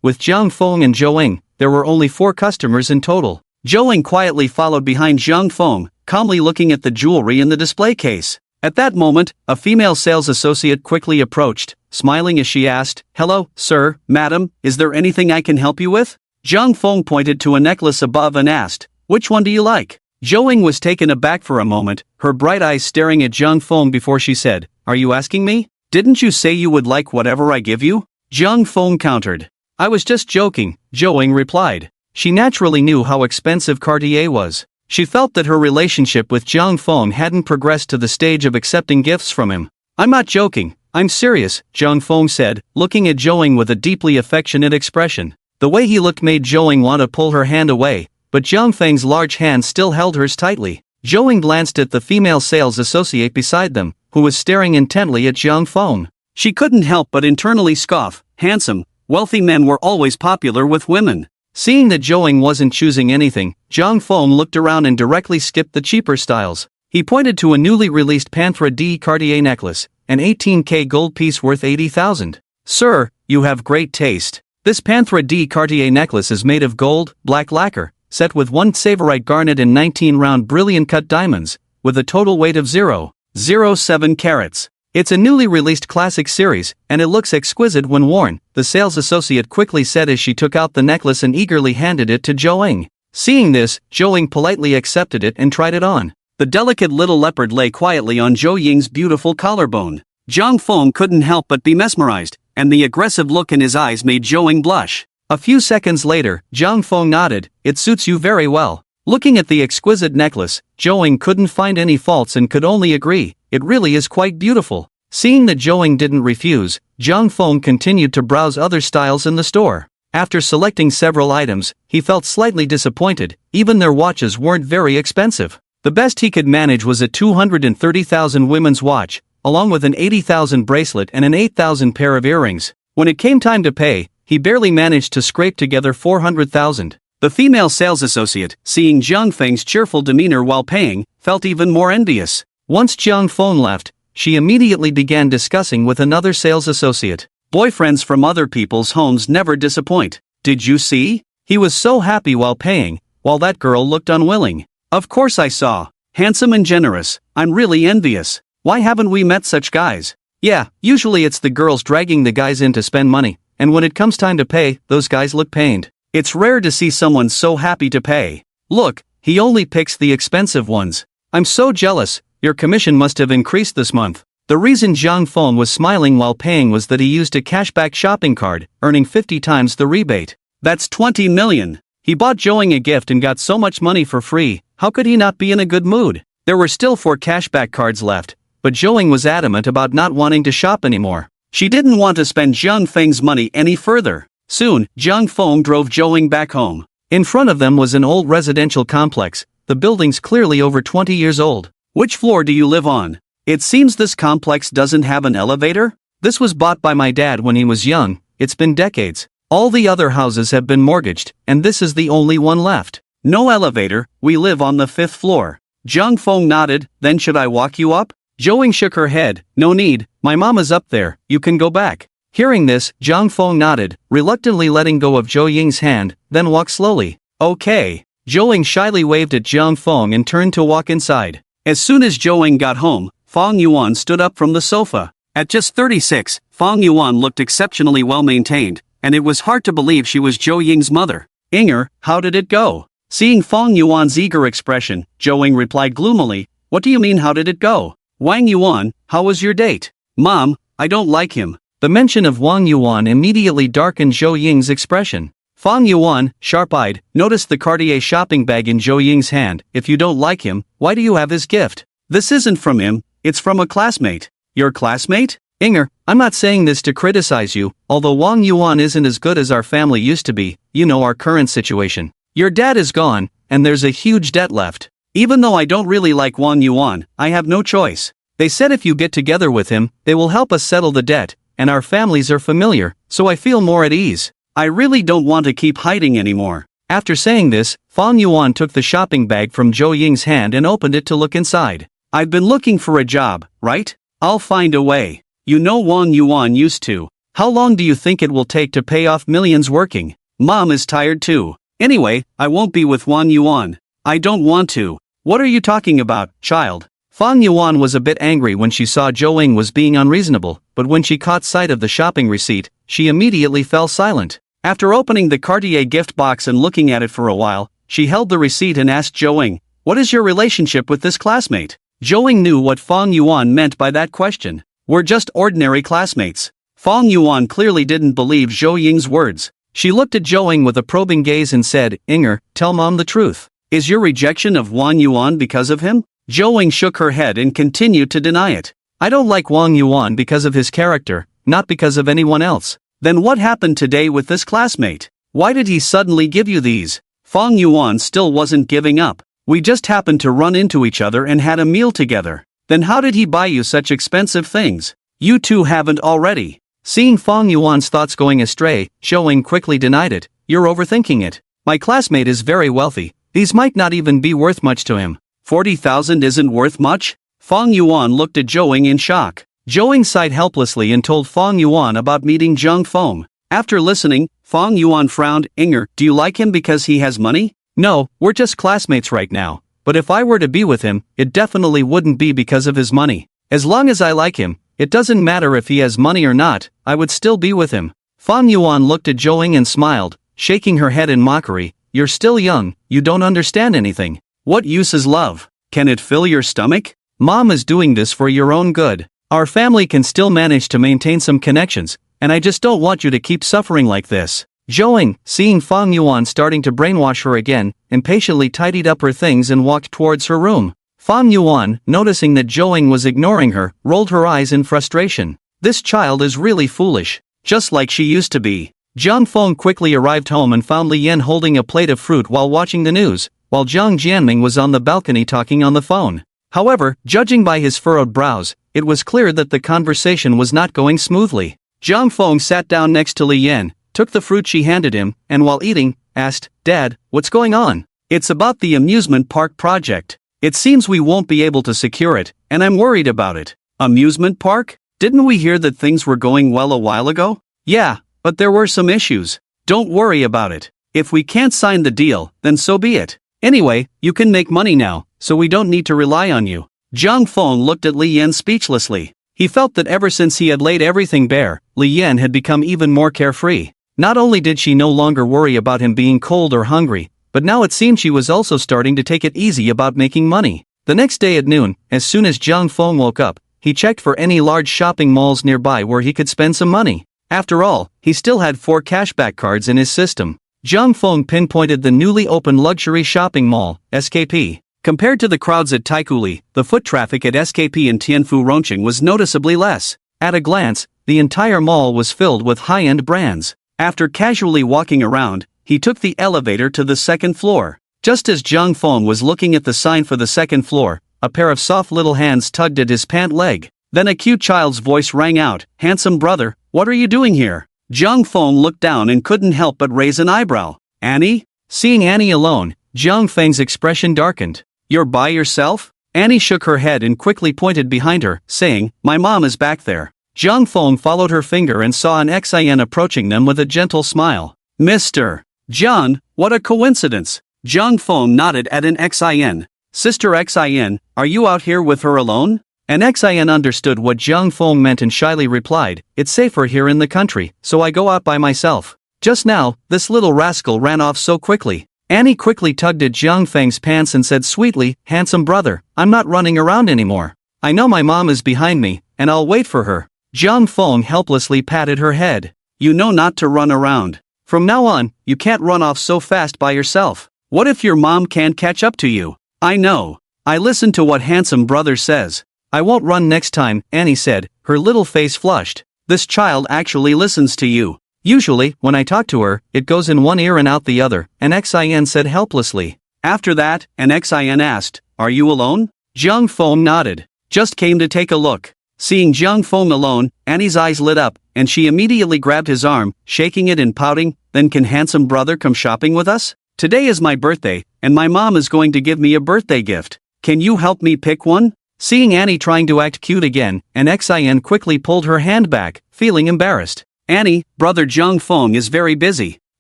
with Zhang Feng and Zhou, there were only 4 customers in total. Zhou quietly followed behind Zhang Feng, calmly looking at the jewelry in the display case. At that moment, a female sales associate quickly approached, smiling as she asked, "Hello, sir, madam, is there anything I can help you with?" Zhang Feng pointed to a necklace above and asked, "Which one do you like?" Zhou was taken aback for a moment, her bright eyes staring at Zhang Feng before she said, "Are you asking me? Didn't you say you would like whatever I give you?" Zhang Feng countered. "I was just joking," Zhou replied. She naturally knew how expensive Cartier was. She felt that her relationship with Zhang Feng hadn't progressed to the stage of accepting gifts from him. "I'm not joking, I'm serious," Zhang Feng said, looking at Zhou with a deeply affectionate expression. The way he looked made Zhou want to pull her hand away, but Zhang Feng's large hand still held hers tightly. Zhou glanced at the female sales associate beside them, who was staring intently at Zhang Feng. She couldn't help but internally scoff. Handsome, wealthy men were always popular with women. Seeing that Zhou wasn't choosing anything, Zhang Feng looked around and directly skipped the cheaper styles. He pointed to a newly released Panthera D Cartier necklace, an 18K gold piece worth 80,000. "Sir, you have great taste. This Panthera D Cartier necklace is made of gold, black lacquer, set with 1 savorite garnet and 19 round brilliant cut diamonds, with a total weight of 0.07 carats. It's a newly released classic series, and it looks exquisite when worn," the sales associate quickly said as she took out the necklace and eagerly handed it to Zhou. Seeing this, Zhou politely accepted it and tried it on. The delicate little leopard lay quietly on Zhou Ying's beautiful collarbone. Zhang Feng couldn't help but be mesmerized, and the aggressive look in his eyes made Zhou blush. A few seconds later, Zhang Feng nodded, "It suits you very well." Looking at the exquisite necklace, Zhou couldn't find any faults and could only agree, "It really is quite beautiful." Seeing that Zhou didn't refuse, Zhang Feng continued to browse other styles in the store. After selecting several items, he felt slightly disappointed. Even their watches weren't very expensive. The best he could manage was a 230,000 women's watch, along with an 80,000 bracelet and an 8,000 pair of earrings. When it came time to pay, he barely managed to scrape together 400,000. The female sales associate, seeing Zhang Feng's cheerful demeanor while paying, felt even more envious. Once Zhang Feng left, she immediately began discussing with another sales associate. "Boyfriends from other people's homes never disappoint. Did you see? He was so happy while paying, while that girl looked unwilling." "Of course I saw. Handsome and generous. I'm really envious. Why haven't we met such guys?" "Yeah, usually it's the girls dragging the guys in to spend money, and when it comes time to pay, those guys look pained. It's rare to see someone so happy to pay. Look, he only picks the expensive ones. I'm so jealous. Your commission must have increased this month." The reason Zhang Feng was smiling while paying was that he used a cashback shopping card, earning 50 times the rebate. That's 20 million. He bought Zhou a gift and got so much money for free, how could he not be in a good mood? There were still 4 cashback cards left, but Zhou was adamant about not wanting to shop anymore. She didn't want to spend Zhang Feng's money any further. Soon, Zhang Feng drove Zhou back home. In front of them was an old residential complex, the building's clearly over 20 years old. "Which floor do you live on? It seems this complex doesn't have an elevator?" "This was bought by my dad when he was young, it's been decades. All the other houses have been mortgaged, and this is the only one left." "No elevator, we live on the 5th floor." Zhang Feng nodded. "Then should I walk you up?" Zhou shook her head. "No need, my mama's up there, you can go back." Hearing this, Zhang Feng nodded, reluctantly letting go of Zhou Ying's hand, then walked slowly. "Okay." Zhou shyly waved at Zhang Feng and turned to walk inside. As soon as Zhou got home, Fang Yuan stood up from the sofa. At just 36, Fang Yuan looked exceptionally well maintained, and it was hard to believe she was Zhou Ying's mother. "Inger, how did it go?" Seeing Fang Yuan's eager expression, Zhou replied gloomily, "What do you mean how did it go? Wang Yuan, how was your date?" "Mom, I don't like him." The mention of Wang Yuan immediately darkened Zhou Ying's expression. Fang Yuan, sharp-eyed, noticed the Cartier shopping bag in Zhou Ying's hand. If you don't like him, why do you have his gift? This isn't from him, it's from a classmate. Your classmate? Inger, I'm not saying this to criticize you, although Wang Yuan isn't as good as our family used to be, you know our current situation. Your dad is gone, and there's a huge debt left. Even though I don't really like Wang Yuan, I have no choice. They said if you get together with him, they will help us settle the debt, and our families are familiar, so I feel more at ease. I really don't want to keep hiding anymore. After saying this, Fang Yuan took the shopping bag from Zhou Ying's hand and opened it to look inside. I've been looking for a job, right? I'll find a way. You know Wang Yuan used to. How long do you think it will take to pay off millions working? Mom is tired too. Anyway, I won't be with Wang Yuan. I don't want to. What are you talking about, child? Fang Yuan was a bit angry when she saw Zhou Ying was being unreasonable, but when she caught sight of the shopping receipt, she immediately fell silent. After opening the Cartier gift box and looking at it for a while, she held the receipt and asked Zhou Ying, "What is your relationship with this classmate?" Zhou Ying knew what Fang Yuan meant by that question. "We're just ordinary classmates." Fang Yuan clearly didn't believe Zhou Ying's words. She looked at Zhou Ying with a probing gaze and said, "Inger, tell Mom the truth. Is your rejection of Wang Yuan because of him?" Zhou Ying shook her head and continued to deny it. "I don't like Wang Yuan because of his character, not because of anyone else." "Then what happened today with this classmate? Why did he suddenly give you these?" Fang Yuan still wasn't giving up. "We just happened to run into each other and had a meal together." "Then how did he buy you such expensive things? You two haven't already." Seeing Fang Yuan's thoughts going astray, Zhou Ying quickly denied it. "You're overthinking it. My classmate is very wealthy. These might not even be worth much to him." 40,000 isn't worth much? Fang Yuan looked at Zhou Ying in shock. Zhou Ying sighed helplessly and told Fang Yuan about meeting Zhang Feng. After listening, Fang Yuan frowned. "Inger, do you like him because he has money?" "No, we're just classmates right now. But if I were to be with him, it definitely wouldn't be because of his money. As long as I like him, it doesn't matter if he has money or not, I would still be with him." Fang Yuan looked at Zhou Ying and smiled, shaking her head in mockery. "You're still young, you don't understand anything. What use is love? Can it fill your stomach?" Mom is doing this for your own good. Our family can still manage to maintain some connections, and I just don't want you to keep suffering like this. Zhou Ying, seeing Fang Yuan starting to brainwash her again, impatiently tidied up her things and walked towards her room. Fang Yuan, noticing that Zhou Ying was ignoring her, rolled her eyes in frustration. This child is really foolish. Just like she used to be. Zhang Feng quickly arrived home and found Li Yan holding a plate of fruit while watching the news, while Zhang Jianming was on the balcony talking on the phone. However, judging by his furrowed brows, it was clear that the conversation was not going smoothly. Zhang Feng sat down next to Li Yan, took the fruit she handed him, and while eating, asked, "Dad, what's going on?" "It's about the amusement park project. It seems we won't be able to secure it, and I'm worried about it." "Amusement park? Didn't we hear that things were going well a while ago?" "Yeah, but there were some issues." "Don't worry about it. If we can't sign the deal, then so be it. Anyway, you can make money now, so we don't need to rely on you." Zhang Feng looked at Li Yan speechlessly. He felt that ever since he had laid everything bare, Li Yan had become even more carefree. Not only did she no longer worry about him being cold or hungry, but now it seemed she was also starting to take it easy about making money. The next day at noon, as soon as Zhang Feng woke up, he checked for any large shopping malls nearby where he could spend some money. After all, he still had 4 cashback cards in his system. Zhang Feng pinpointed the newly opened luxury shopping mall, SKP. Compared to the crowds at Taikuli, the foot traffic at SKP and Tianfu Ronqing was noticeably less. At a glance, the entire mall was filled with high-end brands. After casually walking around, he took the elevator to the second floor. Just as Zhang Feng was looking at the sign for the second floor, a pair of soft little hands tugged at his pant leg. Then a cute child's voice rang out, "Handsome brother, what are you doing here?" Zhang Feng looked down and couldn't help but raise an eyebrow. "Annie?" Seeing Annie alone, Zhang Feng's expression darkened. "You're by yourself?" Annie shook her head and quickly pointed behind her, saying, "My mom is back there." Zhang Feng followed her finger and saw an Xin approaching them with a gentle smile. "Mr. John, what a coincidence." Zhang Feng nodded at an Xin. "Sister Xin, are you out here with her alone?" An Xin understood what Zhang Feng meant and shyly replied, "It's safer here in the country, so I go out by myself." Just now, this little rascal ran off so quickly. Annie quickly tugged at Zhang Feng's pants and said sweetly, "Handsome brother, I'm not running around anymore. I know my mom is behind me, and I'll wait for her." Zhang Feng helplessly patted her head. "You know not to run around. From now on, you can't run off so fast by yourself. What if your mom can't catch up to you? I know. I listen to what handsome brother says. I won't run next time, Annie said, her little face flushed. This child actually listens to you. Usually, when I talk to her, it goes in one ear and out the other, Xin said helplessly. After that, Xin asked, are you alone? Jiang Feng nodded. Just came to take a look. Seeing Jiang Feng alone, Annie's eyes lit up, and she immediately grabbed his arm, shaking it and pouting, then can handsome brother come shopping with us? Today is my birthday, and my mom is going to give me a birthday gift. Can you help me pick one? Seeing Annie trying to act cute again, Xin quickly pulled her hand back, feeling embarrassed. Annie, brother Jiang Feng is very busy.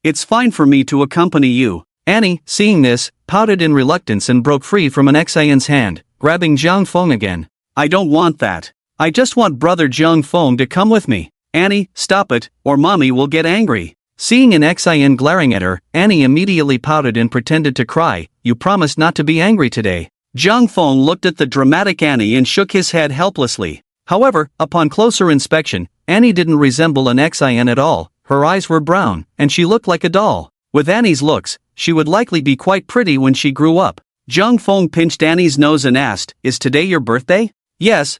It's fine for me to accompany you. Annie, seeing this, pouted in reluctance and broke free from Xin's hand, grabbing Jiang Feng again. I don't want that. I just want brother Jiang Feng to come with me. Annie, stop it, or mommy will get angry. Seeing Xin glaring at her, Annie immediately pouted and pretended to cry. You promised not to be angry today. Jiang Feng looked at the dramatic Annie and shook his head helplessly. However, upon closer inspection, Annie didn't resemble Xin at all. Her eyes were brown, and she looked like a doll. With Annie's looks, she would likely be quite pretty when she grew up. Jiang Feng pinched Annie's nose and asked, is today your birthday? Yes.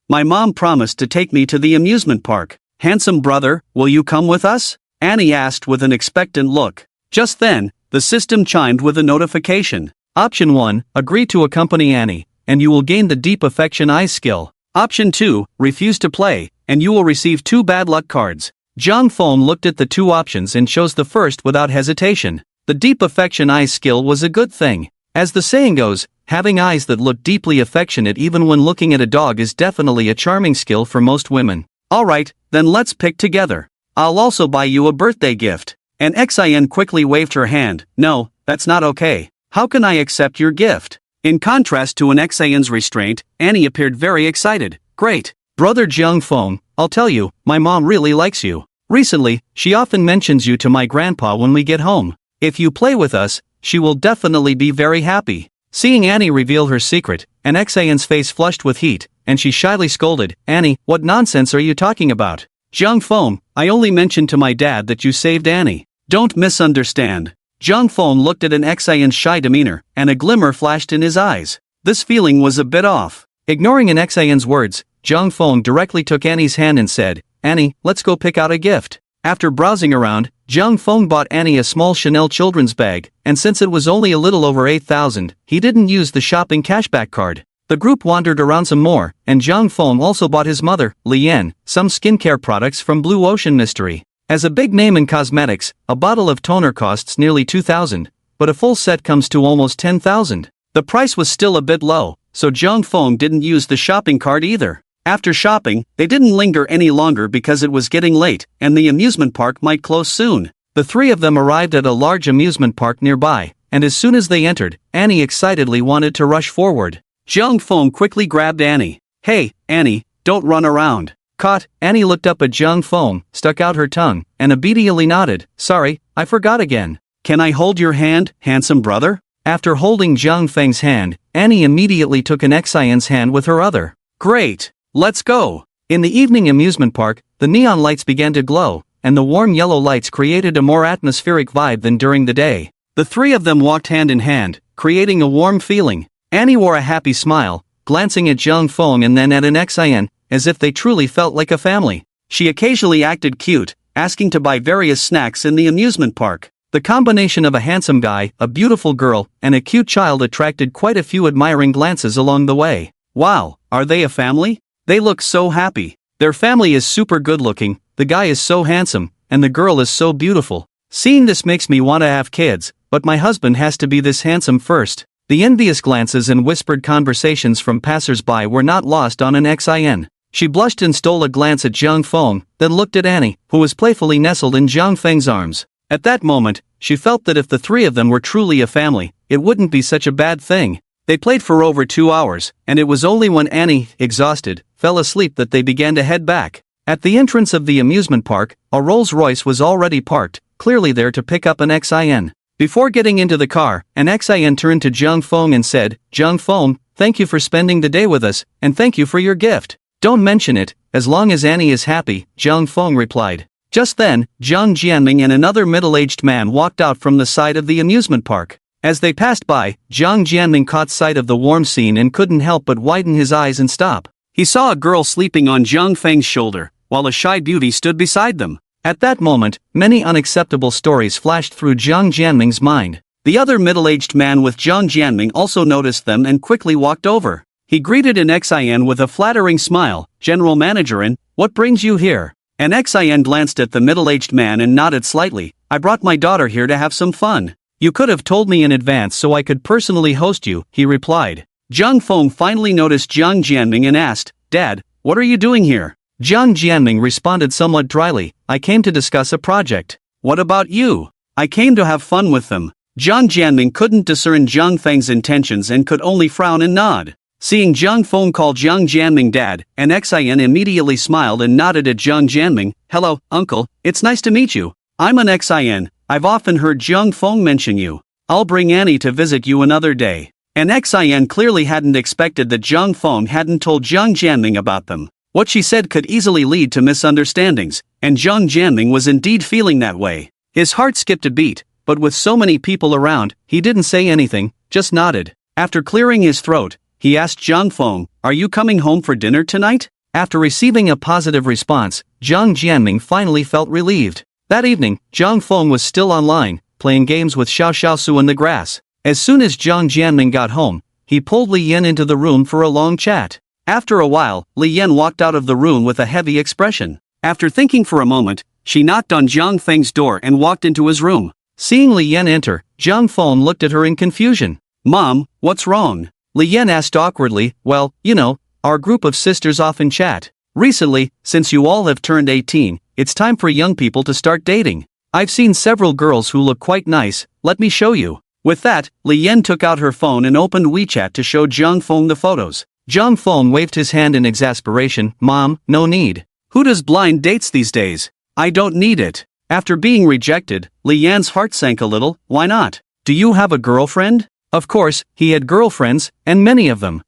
My mom promised to take me to the amusement park. Handsome brother, will you come with us? Annie asked with an expectant look. Just then, the system chimed with a notification. Option 1, agree to accompany Annie, and you will gain the Deep Affection Eyes skill. Option 2, refuse to play, and you will receive 2 bad luck cards. Jiang Feng looked at the 2 options and chose the first without hesitation. The Deep Affection Eyes skill was a good thing. As the saying goes, having eyes that look deeply affectionate even when looking at a dog is definitely a charming skill for most women. Alright, then let's pick together. I'll also buy you a birthday gift. And Xin quickly waved her hand. No, that's not okay. How can I accept your gift? In contrast to Xin's restraint, Annie appeared very excited. Great. Brother Jiang Feng, I'll tell you, my mom really likes you. Recently, she often mentions you to my grandpa when we get home. If you play with us, she will definitely be very happy. Seeing Annie reveal her secret, Xin's face flushed with heat, and she shyly scolded, Annie, what nonsense are you talking about? Jiang Feng, I only mentioned to my dad that you saved Annie. Don't misunderstand. Jiang Feng looked at Xin's shy demeanor, and a glimmer flashed in his eyes. This feeling was a bit off. Ignoring Xin's words, Jiang Feng directly took Annie's hand and said, Annie, let's go pick out a gift. After browsing around, Jiang Feng bought Annie a small Chanel children's bag, and since it was only a little over 8,000, he didn't use the shopping cashback card. The group wandered around some more, and Jiang Feng also bought his mother, Lian, some skincare products from Blue Ocean Mystery. As a big name in cosmetics, a bottle of toner costs nearly 2,000, but a full set comes to almost 10,000. The price was still a bit low, so Jiang Feng didn't use the shopping cart either. After shopping, they didn't linger any longer because it was getting late, and the amusement park might close soon. The 3 of them arrived at a large amusement park nearby, and as soon as they entered, Annie excitedly wanted to rush forward. Jiang Feng quickly grabbed Annie. Hey, Annie, don't run around. Caught, Annie looked up at Jiang Feng, stuck out her tongue, and obediently nodded. Sorry, I forgot again. Can I hold your hand, handsome brother? After holding Jiang Feng's hand, Annie immediately took Xin's hand with her other. Great, let's go. In the evening amusement park, the neon lights began to glow, and the warm yellow lights created a more atmospheric vibe than during the day. The 3 of them walked hand in hand, creating a warm feeling. Annie wore a happy smile, glancing at Jiang Feng and then at Xin, as if they truly felt like a family. She occasionally acted cute, asking to buy various snacks in the amusement park. The combination of a handsome guy, a beautiful girl, and a cute child attracted quite a few admiring glances along the way. Wow, are they a family? They look so happy. Their family is super good looking, the guy is so handsome, and the girl is so beautiful. Seeing this makes me want to have kids, but my husband has to be this handsome first. The envious glances and whispered conversations from passers-by were not lost on Xin. She blushed and stole a glance at Jiang Feng, then looked at Annie, who was playfully nestled in Jiang Feng's arms. At that moment, she felt that if the 3 of them were truly a family, it wouldn't be such a bad thing. They played for over 2 hours, and it was only when Annie, exhausted, fell asleep that they began to head back. At the entrance of the amusement park, a Rolls-Royce was already parked, clearly there to pick up Xin. Before getting into the car, Xin turned to Jiang Feng and said, Jiang Feng, thank you for spending the day with us, and thank you for your gift. Don't mention it, as long as Annie is happy, Jiang Feng replied. Just then, Jiang Jianming and another middle-aged man walked out from the side of the amusement park. As they passed by, Jiang Jianming caught sight of the warm scene and couldn't help but widen his eyes and stop. He saw a girl sleeping on Jiang Feng's shoulder, while a shy beauty stood beside them. At that moment, many unacceptable stories flashed through Jiang Jianming's mind. The other middle-aged man with Jiang Jianming also noticed them and quickly walked over. He greeted an Xin with a flattering smile. "General Manager, what brings you here?" An Xin glanced at the middle-aged man and nodded slightly. "I brought my daughter here to have some fun." "You could have told me in advance so I could personally host you," he replied. Jiang Feng finally noticed Jiang Jianming and asked, "Dad, what are you doing here?" Jiang Jianming responded somewhat dryly, "I came to discuss a project." "What about you?" "I came to have fun with them." Jiang Jianming couldn't discern Jiang Feng's intentions and could only frown and nod. Seeing Jiang Feng call Jiang Jianming dad, an Xin immediately smiled and nodded at Jiang Jianming. "Hello, uncle, it's nice to meet you. I'm an Xin, I've often heard Jiang Feng mention you. I'll bring Annie to visit you another day." An Xin clearly hadn't expected that Jiang Feng hadn't told Jiang Jianming about them. What she said could easily lead to misunderstandings, and Jiang Jianming was indeed feeling that way. His heart skipped a beat, but with so many people around, he didn't say anything, just nodded. After clearing his throat, he asked Jiang Feng, "Are you coming home for dinner tonight?" After receiving a positive response, Jiang Jianming finally felt relieved. That evening, Jiang Feng was still online, playing games with Xiao Xiaosu in the grass. As soon as Jiang Jianming got home, he pulled Li Yan into the room for a long chat. After a while, Li Yan walked out of the room with a heavy expression. After thinking for a moment, she knocked on Jiang Feng's door and walked into his room. Seeing Li Yan enter, Jiang Feng looked at her in confusion. "Mom, what's wrong?" Li Yan asked awkwardly. "Well, you know, our group of sisters often chat. Recently, since you all have turned 18, it's time for young people to start dating. I've seen several girls who look quite nice, let me show you." With that, Li Yan took out her phone and opened WeChat to show Jiang Feng the photos. Jiang Feng waved his hand in exasperation. "Mom, no need. Who does blind dates these days? I don't need it." After being rejected, Li Yan's heart sank a little. "Why not? Do you have a girlfriend?" Of course, he had girlfriends, and many of them.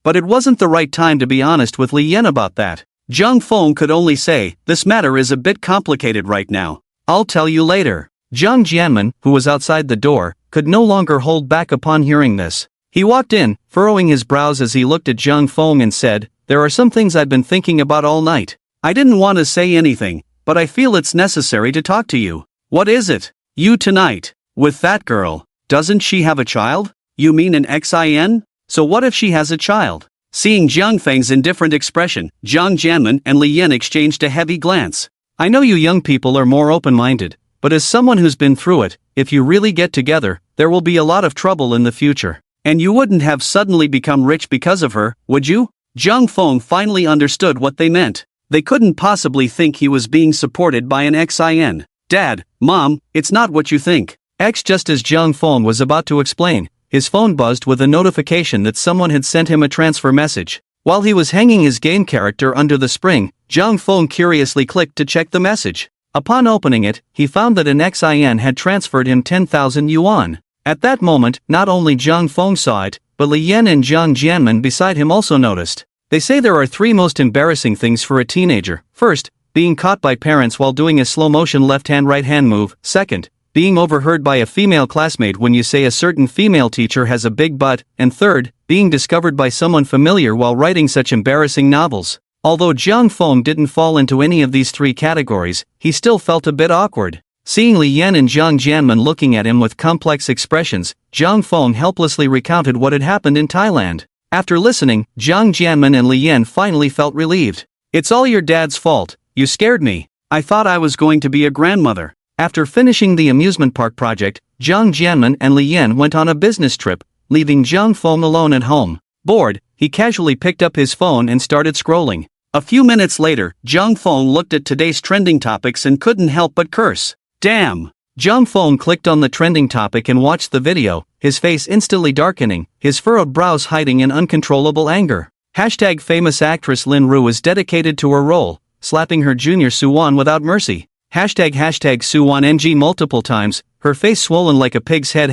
But it wasn't the right time to be honest with Li Yan about that. Jiang Feng could only say, "This matter is a bit complicated right now. I'll tell you later." Jiang Jianmen, who was outside the door, could no longer hold back upon hearing this. He walked in, furrowing his brows as he looked at Jiang Feng and said, "There are some things I've been thinking about all night. I didn't want to say anything, but I feel it's necessary to talk to you." "What is it?" "You tonight. With that girl. Doesn't she have a child?" "You mean an Xin? So what if she has a child?" Seeing Jiang Feng's indifferent expression, Jiang Jianmen and Li Yan exchanged a heavy glance. "I know you young people are more open-minded, but as someone who's been through it, if you really get together, there will be a lot of trouble in the future. And you wouldn't have suddenly become rich because of her, would you?" Jiang Feng finally understood what they meant. They couldn't possibly think he was being supported by an Xin. "Dad, Mom, it's not what you think." Just as Jiang Feng was about to explain, his phone buzzed with a notification that someone had sent him a transfer message. While he was hanging his game character under the spring, Jiang Feng curiously clicked to check the message. Upon opening it, he found that an Xin had transferred him 10,000 yuan. At that moment, not only Jiang Feng saw it, but Li Yan and Jiang Jianmen beside him also noticed. They say there are three most embarrassing things for a teenager. First, being caught by parents while doing a slow-motion left-hand right-hand move. Second, being overheard by a female classmate when you say a certain female teacher has a big butt. And third, being discovered by someone familiar while writing such embarrassing novels. Although Jiang Feng didn't fall into any of these three categories, he still felt a bit awkward. Seeing Li Yan and Jiang Jianmen looking at him with complex expressions, Jiang Feng helplessly recounted what had happened in Thailand. After listening, Jiang Jianmen and Li Yan finally felt relieved. "It's all your dad's fault. You scared me. I thought I was going to be a grandmother." After finishing the amusement park project, Jiang Jianmen and Li Yan went on a business trip, leaving Jiang Feng alone at home. Bored, he casually picked up his phone and started scrolling. A few minutes later, Jiang Feng looked at today's trending topics and couldn't help but curse. "Damn!" Jiang Feng clicked on the trending topic and watched the video, his face instantly darkening, his furrowed brows hiding in uncontrollable anger. #famous actress Lin Ru is dedicated to her role, slapping her junior Suwon without mercy. #Suwon NG multiple times, her face swollen like a pig's head.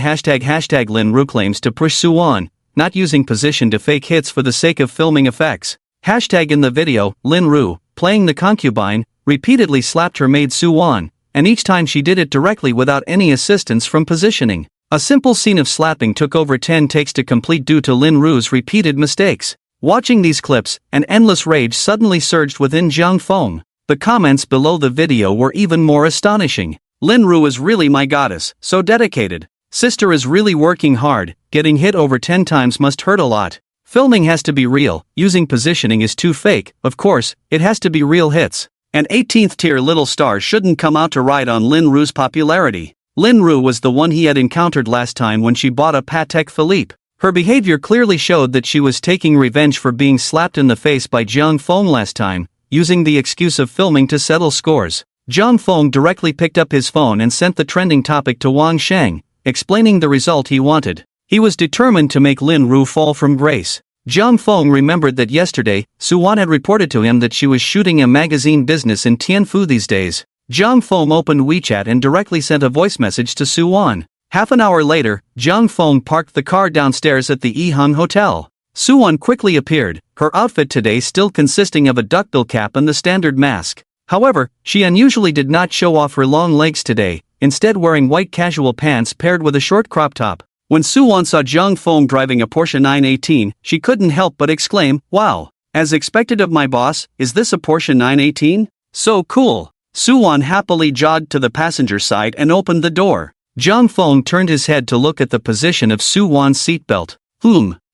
Lin Ru claims to push Suwon, not using position to fake hits for the sake of filming effects. In the video, Lin Ru, playing the concubine, repeatedly slapped her maid Su-won, and each time she did it directly without any assistance from positioning. A simple scene of slapping took over 10 takes to complete due to Lin Ru's repeated mistakes. Watching these clips, an endless rage suddenly surged within Jiang Feng. The comments below the video were even more astonishing. Lin Ru is really my goddess, so dedicated. Sister is really working hard, getting hit over 10 times must hurt a lot. Filming has to be real, using positioning is too fake, of course, it has to be real hits. An 18th tier little star shouldn't come out to ride on Lin Ru's popularity. Lin Ru was the one he had encountered last time when she bought a Patek Philippe. Her behavior clearly showed that she was taking revenge for being slapped in the face by Jiang Feng last time, using the excuse of filming to settle scores. Jiang Feng directly picked up his phone and sent the trending topic to Wang Sheng, explaining the result he wanted. He was determined to make Lin Ru fall from grace. Jiang Feng remembered that yesterday, Su-won had reported to him that she was shooting a magazine business in Tianfu these days. Jiang Feng opened WeChat and directly sent a voice message to Su-won. Half an hour later, Jiang Feng parked the car downstairs at the Yihang Hotel. Su-won quickly appeared, her outfit today still consisting of a duckbill cap and the standard mask. However, she unusually did not show off her long legs today, instead wearing white casual pants paired with a short crop top. When Su-won saw Jiang Feng driving a Porsche 918, she couldn't help but exclaim, "Wow! As expected of my boss, is this a Porsche 918? So cool!" Su-won happily jogged to the passenger side and opened the door. Jiang Feng turned his head to look at the position of Su-won's seatbelt.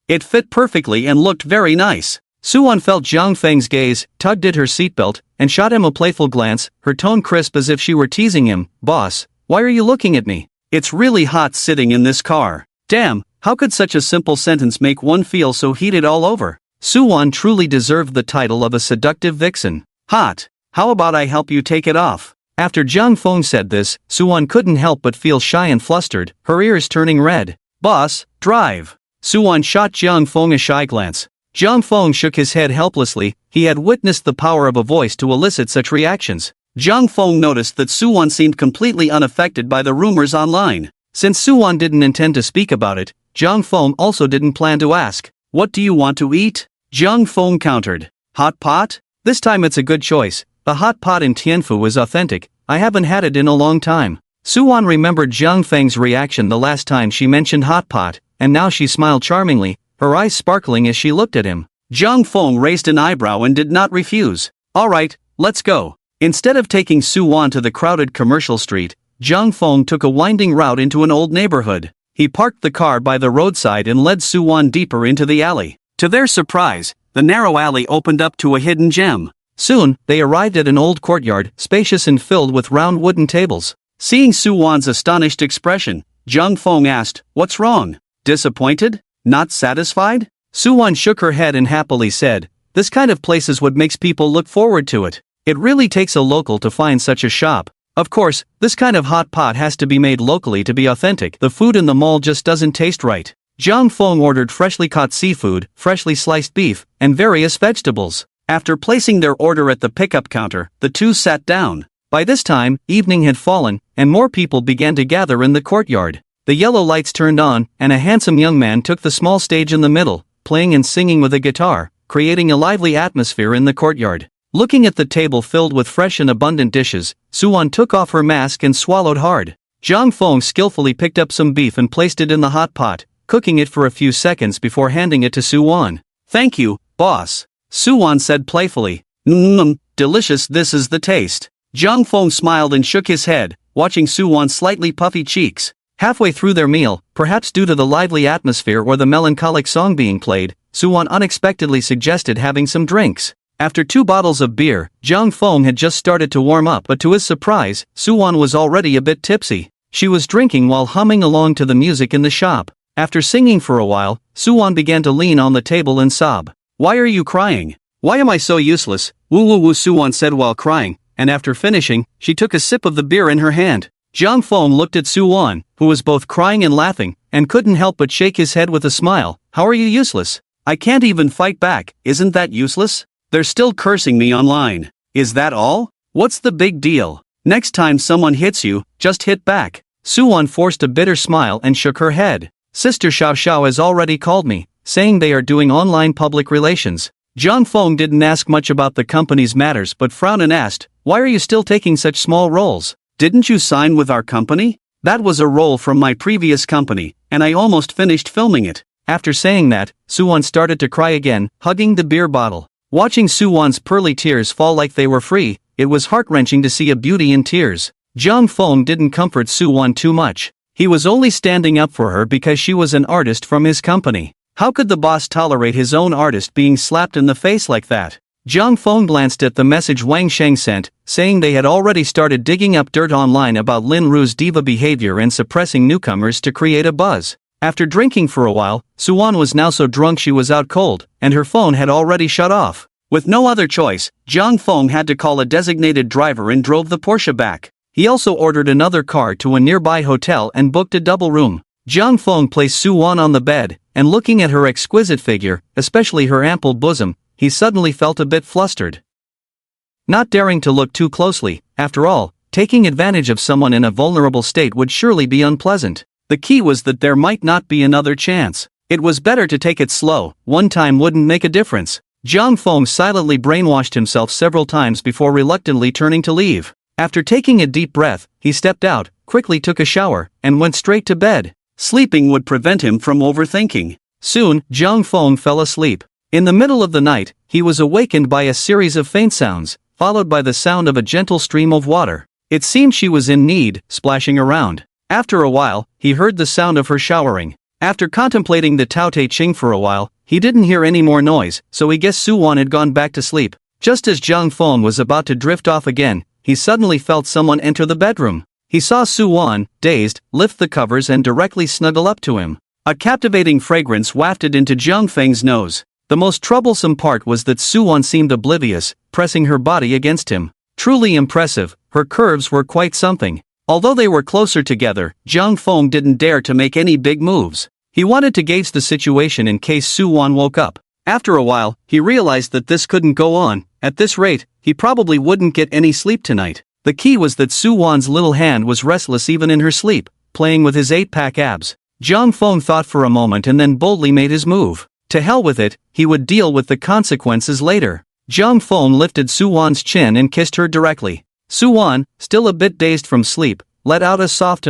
It fit perfectly and looked very nice. Su-won felt Jiang Feng's gaze, tugged at her seatbelt, and shot him a playful glance, her tone crisp as if she were teasing him. "Boss, why are you looking at me? It's really hot sitting in this car." Damn, how could such a simple sentence make one feel so heated all over? Su-won truly deserved the title of a seductive vixen. Hot. How about I help you take it off? After Jiang Feng said this, Su-won couldn't help but feel shy and flustered, her ears turning red. "Boss, drive." Su-won shot Jiang Feng a shy glance. Jiang Feng shook his head helplessly, he had witnessed the power of a voice to elicit such reactions. Jiang Feng noticed that Su-won seemed completely unaffected by the rumors online. Since Su-won didn't intend to speak about it, Jiang Feng also didn't plan to ask. "What do you want to eat?" Jiang Feng countered. "Hot pot? This time it's a good choice. The hot pot in Tianfu is authentic, I haven't had it in a long time." Su-won remembered Jiang Feng's reaction the last time she mentioned hot pot, and now she smiled charmingly, her eyes sparkling as she looked at him. Jiang Feng raised an eyebrow and did not refuse. "Alright, let's go." Instead of taking Su-won to the crowded commercial street, Jiang Feng took a winding route into an old neighborhood. He parked the car by the roadside and led Su-won deeper into the alley. To their surprise, the narrow alley opened up to a hidden gem. Soon, they arrived at an old courtyard, spacious and filled with round wooden tables. Seeing Su-won's astonished expression, Jiang Feng asked, "What's wrong? Disappointed? Not satisfied?" Su-won shook her head and happily said, "This kind of place is what makes people look forward to it. It really takes a local to find such a shop. Of course, this kind of hot pot has to be made locally to be authentic. The food in the mall just doesn't taste right." Jiang Feng ordered freshly caught seafood, freshly sliced beef, and various vegetables. After placing their order at the pickup counter, the two sat down. By this time, evening had fallen, and more people began to gather in the courtyard. The yellow lights turned on, and a handsome young man took the small stage in the middle, playing and singing with a guitar, creating a lively atmosphere in the courtyard. Looking at the table filled with fresh and abundant dishes, Su-won took off her mask and swallowed hard. Jiang Feng skillfully picked up some beef and placed it in the hot pot, cooking it for a few seconds before handing it to Su-won. "Thank you, boss," Su-won said playfully. Delicious, this is the taste." Jiang Feng smiled and shook his head, watching Su-won's slightly puffy cheeks. Halfway through their meal, perhaps due to the lively atmosphere or the melancholic song being played, Su-won unexpectedly suggested having some drinks. After 2 bottles of beer, Jiang Feng had just started to warm up, but to his surprise, Su-won was already a bit tipsy. She was drinking while humming along to the music in the shop. After singing for a while, Su-won began to lean on the table and sob. "Why are you crying? Why am I so useless?" Woo woo woo, Su-won said while crying, and after finishing, she took a sip of the beer in her hand. Jiang Feng looked at Su-won, who was both crying and laughing, and couldn't help but shake his head with a smile. "How are you useless? I can't even fight back, isn't that useless? They're still cursing me online. Is that all? What's the big deal? Next time someone hits you, just hit back." Su-won forced a bitter smile and shook her head. "Sister Xiao Xiao has already called me, saying they are doing online public relations." Jiang Feng didn't ask much about the company's matters but frowned and asked, Why are you still taking such small roles? Didn't you sign with our company? That was a role from my previous company, and I almost finished filming it. After saying that, Suwon started to cry again, hugging the beer bottle. Watching Suwon's pearly tears fall like they were free, it was heart-wrenching to see a beauty in tears. Jung Fong didn't comfort Suwon too much. He was only standing up for her because she was an artist from his company. How could the boss tolerate his own artist being slapped in the face like that? Jung Fong glanced at the message Wang Sheng sent, saying they had already started digging up dirt online about Lin Ru's diva behavior and suppressing newcomers to create a buzz. After drinking for a while, Suwon was now so drunk she was out cold, and her phone had already shut off. With no other choice, Jung Fong had to call a designated driver and drove the Porsche back. He also ordered another car to a nearby hotel and booked a double room. Jung Fong placed Suwon on the bed, and looking at her exquisite figure, especially her ample bosom, he suddenly felt a bit flustered. Not daring to look too closely, after all, taking advantage of someone in a vulnerable state would surely be unpleasant. The key was that there might not be another chance. It was better to take it slow, one time wouldn't make a difference. Jung Fong silently brainwashed himself several times before reluctantly turning to leave. After taking a deep breath, he stepped out, quickly took a shower, and went straight to bed. Sleeping would prevent him from overthinking. Soon, Jung Fong fell asleep. In the middle of the night, he was awakened by a series of faint sounds, followed by the sound of a gentle stream of water. It seemed she was in need, splashing around. After a while, he heard the sound of her showering. After contemplating the Tao Te Ching for a while, he didn't hear any more noise, so he guessed Suwon had gone back to sleep. Just as Jung Fong was about to drift off again, he suddenly felt someone enter the bedroom. He saw Suwon, dazed, lift the covers and directly snuggle up to him. A captivating fragrance wafted into Jung Feng's nose. The most troublesome part was that Suwon seemed oblivious, pressing her body against him. Truly impressive, her curves were quite something. Although they were closer together, Jung Fong didn't dare to make any big moves. He wanted to gauge the situation in case Suwon woke up. After a while, he realized that this couldn't go on. At this rate, he probably wouldn't get any sleep tonight. The key was that Suwon's little hand was restless even in her sleep, playing with his 8-pack abs. Jung Fong thought for a moment and then boldly made his move. To hell with it, he would deal with the consequences later. Jung Fong lifted Suwon's chin and kissed her directly. Suwon, still a bit dazed from sleep, let out a soft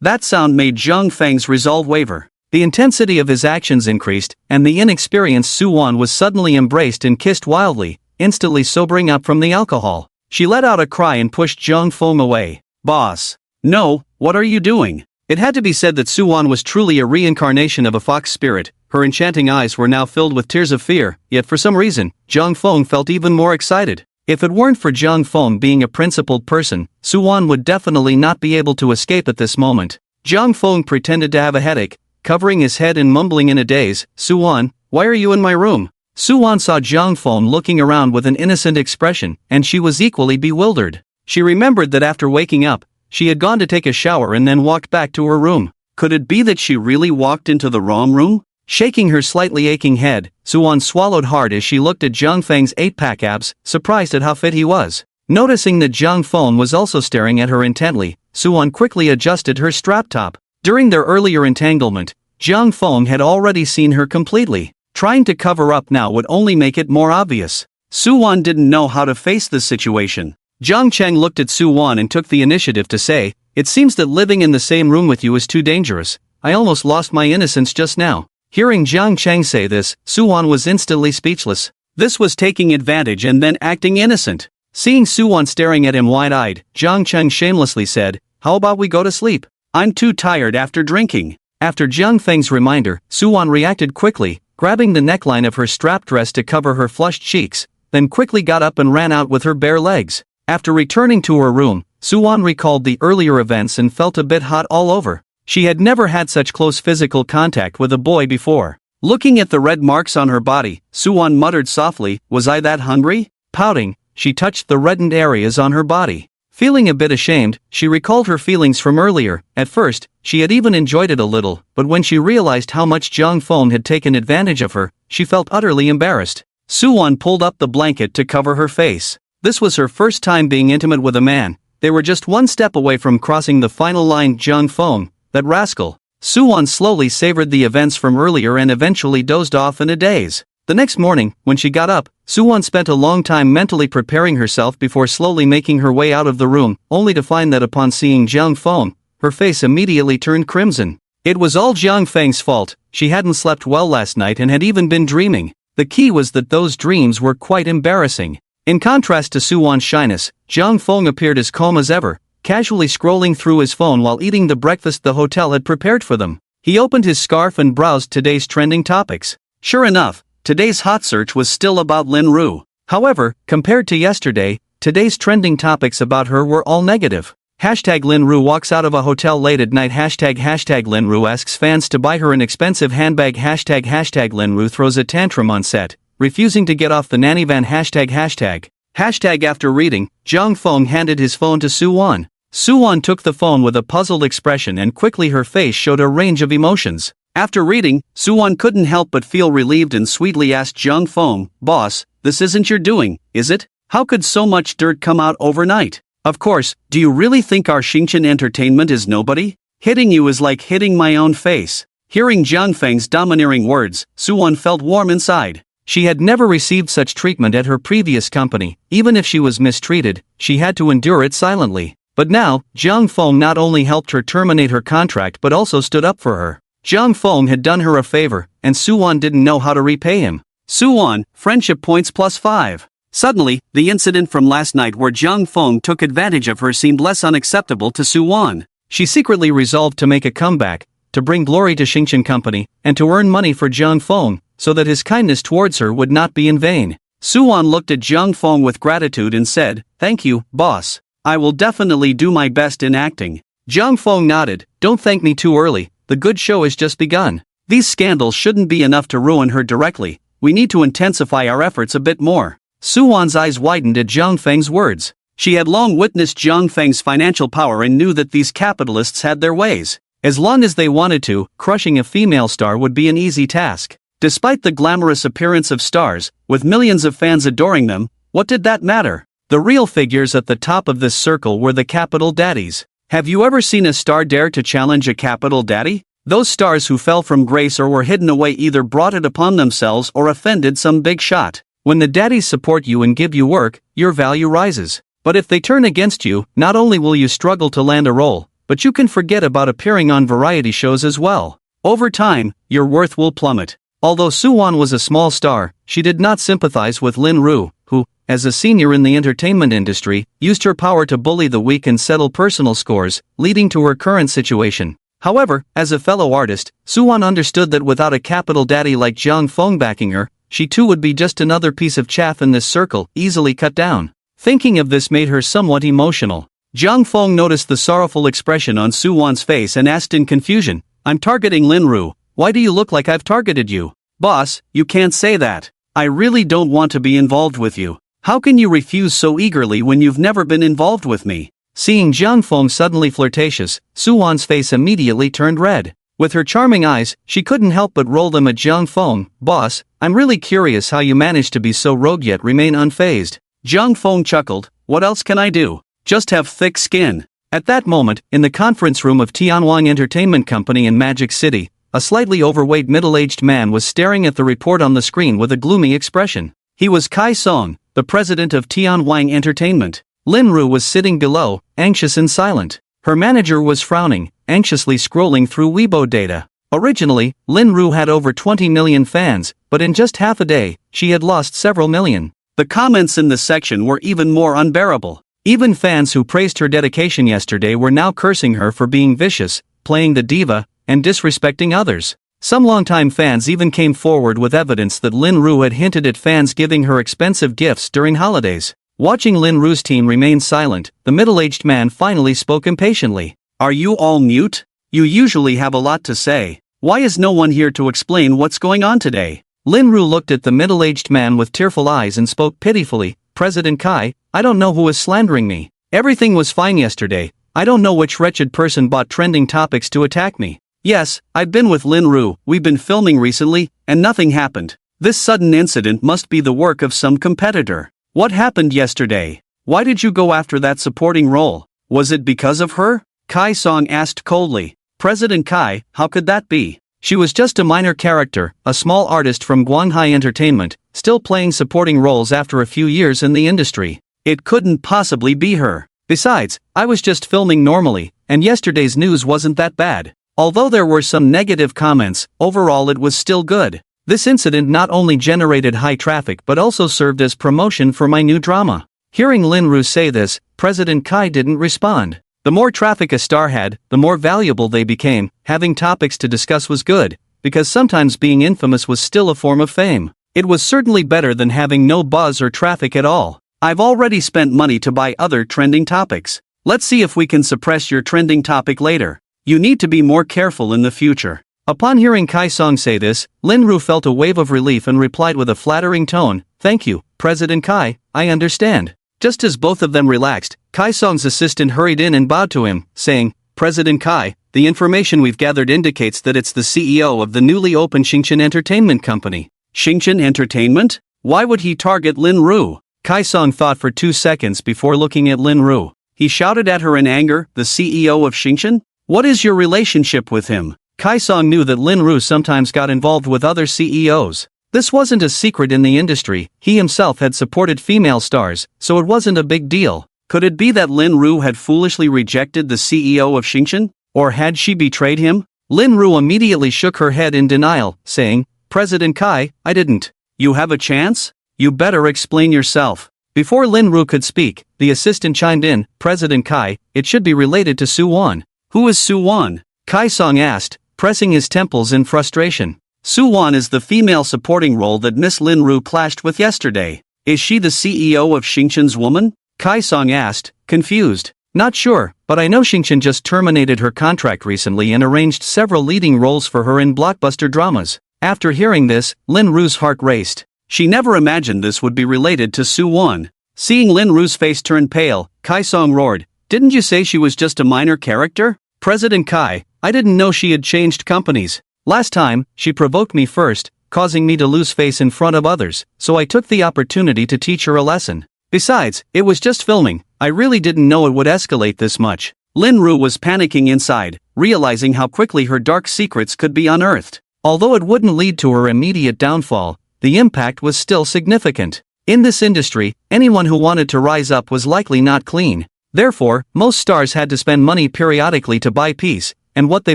That sound made Jung Feng's resolve waver. The intensity of his actions increased, and the inexperienced Suwon was suddenly embraced and kissed wildly, instantly sobering up from the alcohol. She let out a cry and pushed Jung Fong away. "Boss. No, what are you doing?" It had to be said that Suwon was truly a reincarnation of a fox spirit. Her enchanting eyes were now filled with tears of fear, yet for some reason, Jung Fong felt even more excited. If it weren't for Jung Fong being a principled person, Suwon would definitely not be able to escape at this moment. Jung Fong pretended to have a headache, covering his head and mumbling in a daze, "Suwon, why are you in my room?" Suwon saw Jung Fong looking around with an innocent expression, and she was equally bewildered. She remembered that after waking up, she had gone to take a shower and then walked back to her room. Could it be that she really walked into the wrong room? Shaking her slightly aching head, Suwon swallowed hard as she looked at Jung Feng's 8-pack abs, surprised at how fit he was. Noticing that Jung Fong was also staring at her intently, Suwon quickly adjusted her strap top. During their earlier entanglement, Jung Fong had already seen her completely. Trying to cover up now would only make it more obvious. Suwon didn't know how to face this situation. Jung Cheng looked at Suwon and took the initiative to say, "It seems that living in the same room with you is too dangerous. I almost lost my innocence just now." Hearing Jung Cheng say this, Suwon was instantly speechless. This was taking advantage and then acting innocent. Seeing Suwon staring at him wide-eyed, Jung Cheng shamelessly said, "How about we go to sleep? I'm too tired after drinking." After Jung Feng's reminder, Suwon reacted quickly, grabbing the neckline of her strap dress to cover her flushed cheeks, then quickly got up and ran out with her bare legs. After returning to her room, Suwon recalled the earlier events and felt a bit hot all over. She had never had such close physical contact with a boy before. Looking at the red marks on her body, Suwon muttered softly, "Was I that hungry?" Pouting, she touched the reddened areas on her body. Feeling a bit ashamed, she recalled her feelings from earlier. At first, she had even enjoyed it a little, but when she realized how much Jung Fong had taken advantage of her, she felt utterly embarrassed. Suwon pulled up the blanket to cover her face. This was her first time being intimate with a man. They were just one step away from crossing the final line. Jung Fong, that rascal. Suwon slowly savored the events from earlier and eventually dozed off in a daze. The next morning, when she got up, Suwon spent a long time mentally preparing herself before slowly making her way out of the room, only to find that upon seeing Jiang Feng, her face immediately turned crimson. It was all Jiang Feng's fault. She hadn't slept well last night and had even been dreaming. The key was that those dreams were quite embarrassing. In contrast to Suwon's shyness, Jiang Feng appeared as calm as ever, casually scrolling through his phone while eating the breakfast the hotel had prepared for them. He opened his scarf and browsed today's trending topics. Sure enough, today's hot search was still about Lin Ru. However, compared to yesterday, today's trending topics about her were all negative. Hashtag Lin Ru walks out of a hotel late at night. Hashtag Lin Ru asks fans to buy her an expensive handbag. Hashtag Lin Ru throws a tantrum on set, refusing to get off the nanny van. Hashtag after reading, Jiang Feng handed his phone to Suwon. Suwon took the phone with a puzzled expression and quickly her face showed a range of emotions. After reading, Suwon couldn't help but feel relieved and sweetly asked Jiang Feng, "Boss, this isn't your doing, is it? How could so much dirt come out overnight? Of course, do you really think our Xingqian entertainment is nobody? Hitting you is like hitting my own face." Hearing Jiang Feng's domineering words, Suwon felt warm inside. She had never received such treatment at her previous company. Even if she was mistreated, she had to endure it silently. But now, Jiang Feng not only helped her terminate her contract but also stood up for her. Jiang Feng had done her a favor, and Suwon didn't know how to repay him. Suwon, friendship points +5. Suddenly, the incident from last night where Jiang Feng took advantage of her seemed less unacceptable to Suwon. She secretly resolved to make a comeback, to bring glory to Xingqian Company, and to earn money for Jiang Feng, so that his kindness towards her would not be in vain. Suwon looked at Jiang Feng with gratitude and said, "Thank you, boss. I will definitely do my best in acting." Jiang Feng nodded, "Don't thank me too early, the good show has just begun. These scandals shouldn't be enough to ruin her directly, we need to intensify our efforts a bit more." Suwon's eyes widened at Jiang Feng's words. She had long witnessed Jiang Feng's financial power and knew that these capitalists had their ways. As long as they wanted to, crushing a female star would be an easy task. Despite the glamorous appearance of stars, with millions of fans adoring them, what did that matter? The real figures at the top of this circle were the capital daddies. Have you ever seen a star dare to challenge a capital daddy? Those stars who fell from grace or were hidden away either brought it upon themselves or offended some big shot. When the daddies support you and give you work, your value rises. But if they turn against you, not only will you struggle to land a role, but you can forget about appearing on variety shows as well. Over time, your worth will plummet. Although Suwon was a small star, she did not sympathize with Lin Ru, who, as a senior in the entertainment industry, used her power to bully the weak and settle personal scores, leading to her current situation. However, as a fellow artist, Suwon understood that without a capital daddy like Jiang Feng backing her, she too would be just another piece of chaff in this circle, easily cut down. Thinking of this made her somewhat emotional. Jiang Feng noticed the sorrowful expression on Suwon's face and asked in confusion, "I'm targeting Lin Ru, why do you look like I've targeted you?" "Boss, you can't say that. I really don't want to be involved with you. How can you refuse so eagerly when you've never been involved with me?" Seeing Jiang Feng suddenly flirtatious, Suwon's face immediately turned red. With her charming eyes, she couldn't help but roll them at Jiang Feng. "Boss, I'm really curious how you managed to be so rogue yet remain unfazed." Jiang Feng chuckled, "What else can I do? Just have thick skin." At that moment, in the conference room of Tianwang Entertainment Company in Magic City, a slightly overweight middle-aged man was staring at the report on the screen with a gloomy expression. He was Kai Song, the president of Tianwang Entertainment. Lin Ru was sitting below, anxious and silent. Her manager was frowning, anxiously scrolling through Weibo data. Originally, Lin Ru had over 20 million fans, but in just half a day, she had lost several million. The comments in the section were even more unbearable. Even fans who praised her dedication yesterday were now cursing her for being vicious, playing the diva, and disrespecting others. Some longtime fans even came forward with evidence that Lin Ru had hinted at fans giving her expensive gifts during holidays. Watching Lin Ru's team remain silent, the middle-aged man finally spoke impatiently. "Are you all mute? You usually have a lot to say. Why is no one here to explain what's going on today?" Lin Ru looked at the middle-aged man with tearful eyes and spoke pitifully, "President Kai, I don't know who is slandering me. Everything was fine yesterday. I don't know which wretched person bought trending topics to attack me. Yes, I've been with Lin Ru, we've been filming recently, and nothing happened. This sudden incident must be the work of some competitor. What happened yesterday? Why did you go after that supporting role? Was it because of her?" Kai Song asked coldly. "President Kai, how could that be? She was just a minor character, a small artist from Guanghai Entertainment, still playing supporting roles after a few years in the industry. It couldn't possibly be her. Besides, I was just filming normally, and yesterday's news wasn't that bad. Although there were some negative comments, overall it was still good. This incident not only generated high traffic but also served as promotion for my new drama. Hearing Lin Ru say this, President Kai didn't respond. The more traffic a star had, the more valuable they became. Having topics to discuss was good, because sometimes being infamous was still a form of fame. It was certainly better than having no buzz or traffic at all. I've already spent money to buy other trending topics. Let's see if we can suppress your trending topic later. You need to be more careful in the future. Upon hearing Kai Song say this, Lin Ru felt a wave of relief and replied with a flattering tone, "Thank you, President Kai, I understand." Just as both of them relaxed, Kai Song's assistant hurried in and bowed to him, saying, "President Kai, the information we've gathered indicates that it's the CEO of the newly opened Xingchen Entertainment Company." Xingchen Entertainment? Why would he target Lin Ru? Kai Song thought for 2 seconds before looking at Lin Ru. He shouted at her in anger, "The CEO of Xingchen? What is your relationship with him?" Kai Song knew that Lin Ru sometimes got involved with other CEOs. This wasn't a secret in the industry, he himself had supported female stars, so it wasn't a big deal. Could it be that Lin Ru had foolishly rejected the CEO of Xingchen? Or had she betrayed him? Lin Ru immediately shook her head in denial, saying, "President Kai, I didn't." "You have a chance? You better explain yourself." Before Lin Ru could speak, the assistant chimed in, "President Kai, it should be related to Su Wan." "Who is Su Wan?" Kai Song asked, pressing his temples in frustration. Su Wan is the female supporting role that Miss Lin Ru clashed with yesterday. Is she the CEO of Xingchen's woman? Kai Song asked, confused. "Not sure, but I know Xingchen just terminated her contract recently and arranged several leading roles for her in blockbuster dramas." After hearing this, Lin Ru's heart raced. She never imagined this would be related to Su Wan. Seeing Lin Ru's face turn pale, Kai Song roared, "Didn't you say she was just a minor character?" "President Kai, I didn't know she had changed companies. Last time, she provoked me first, causing me to lose face in front of others, so I took the opportunity to teach her a lesson. Besides, it was just filming, I really didn't know it would escalate this much." Lin Ru was panicking inside, realizing how quickly her dark secrets could be unearthed. Although it wouldn't lead to her immediate downfall, the impact was still significant. In this industry, anyone who wanted to rise up was likely not clean. Therefore, most stars had to spend money periodically to buy peace, and what they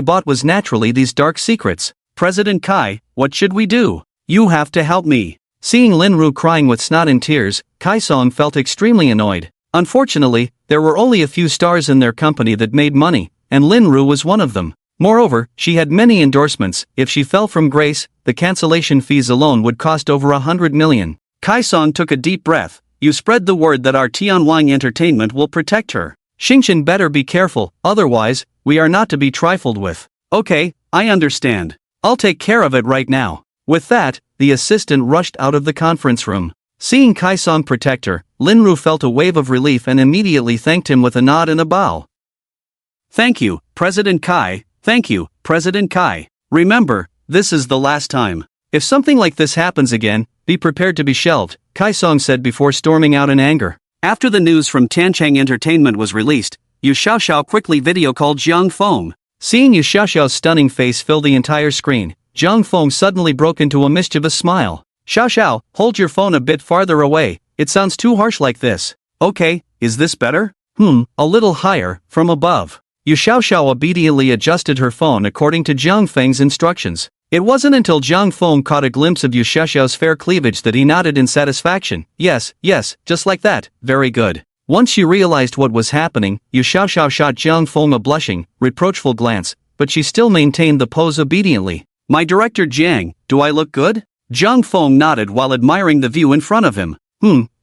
bought was naturally these dark secrets. "President Kai, what should we do? You have to help me." Seeing Lin Ru crying with snot and tears, Kai Song felt extremely annoyed. Unfortunately, there were only a few stars in their company that made money, and Lin Ru was one of them. Moreover, she had many endorsements. If she fell from grace, the cancellation fees alone would cost over 100 million. Kai Song took a deep breath. "You spread the word that our Tianwang Entertainment will protect her. Xingchen better be careful, otherwise, we are not to be trifled with." "Okay, I understand. I'll take care of it right now." With that, the assistant rushed out of the conference room. Seeing Kai Song protect her, Lin Ru felt a wave of relief and immediately thanked him with a nod and a bow. "Thank you, President Kai. Thank you, President Kai. Remember, this is the last time. If something like this happens again, be prepared to be shelved," Kai Song said before storming out in anger. After the news from Tanchang Entertainment was released, Yu Xiaoxiao quickly video called Jiang Feng. Seeing Yu Xiaoxiao's stunning face fill the entire screen, Jiang Feng suddenly broke into a mischievous smile. "Xiaoxiao, hold your phone a bit farther away, it sounds too harsh like this." "Okay, is this better?" A little higher, from above." Yu Xiaoxiao obediently adjusted her phone according to Jiang Feng's instructions. It wasn't until Jiang Feng caught a glimpse of Yu Xiaoxiao's fair cleavage that he nodded in satisfaction. Yes, just like that, very good." Once she realized what was happening, Yu Xiaoxiao shot Jiang Feng a blushing, reproachful glance, but she still maintained the pose obediently. "My director Jiang, do I look good?" Jiang Feng nodded while admiring the view in front of him.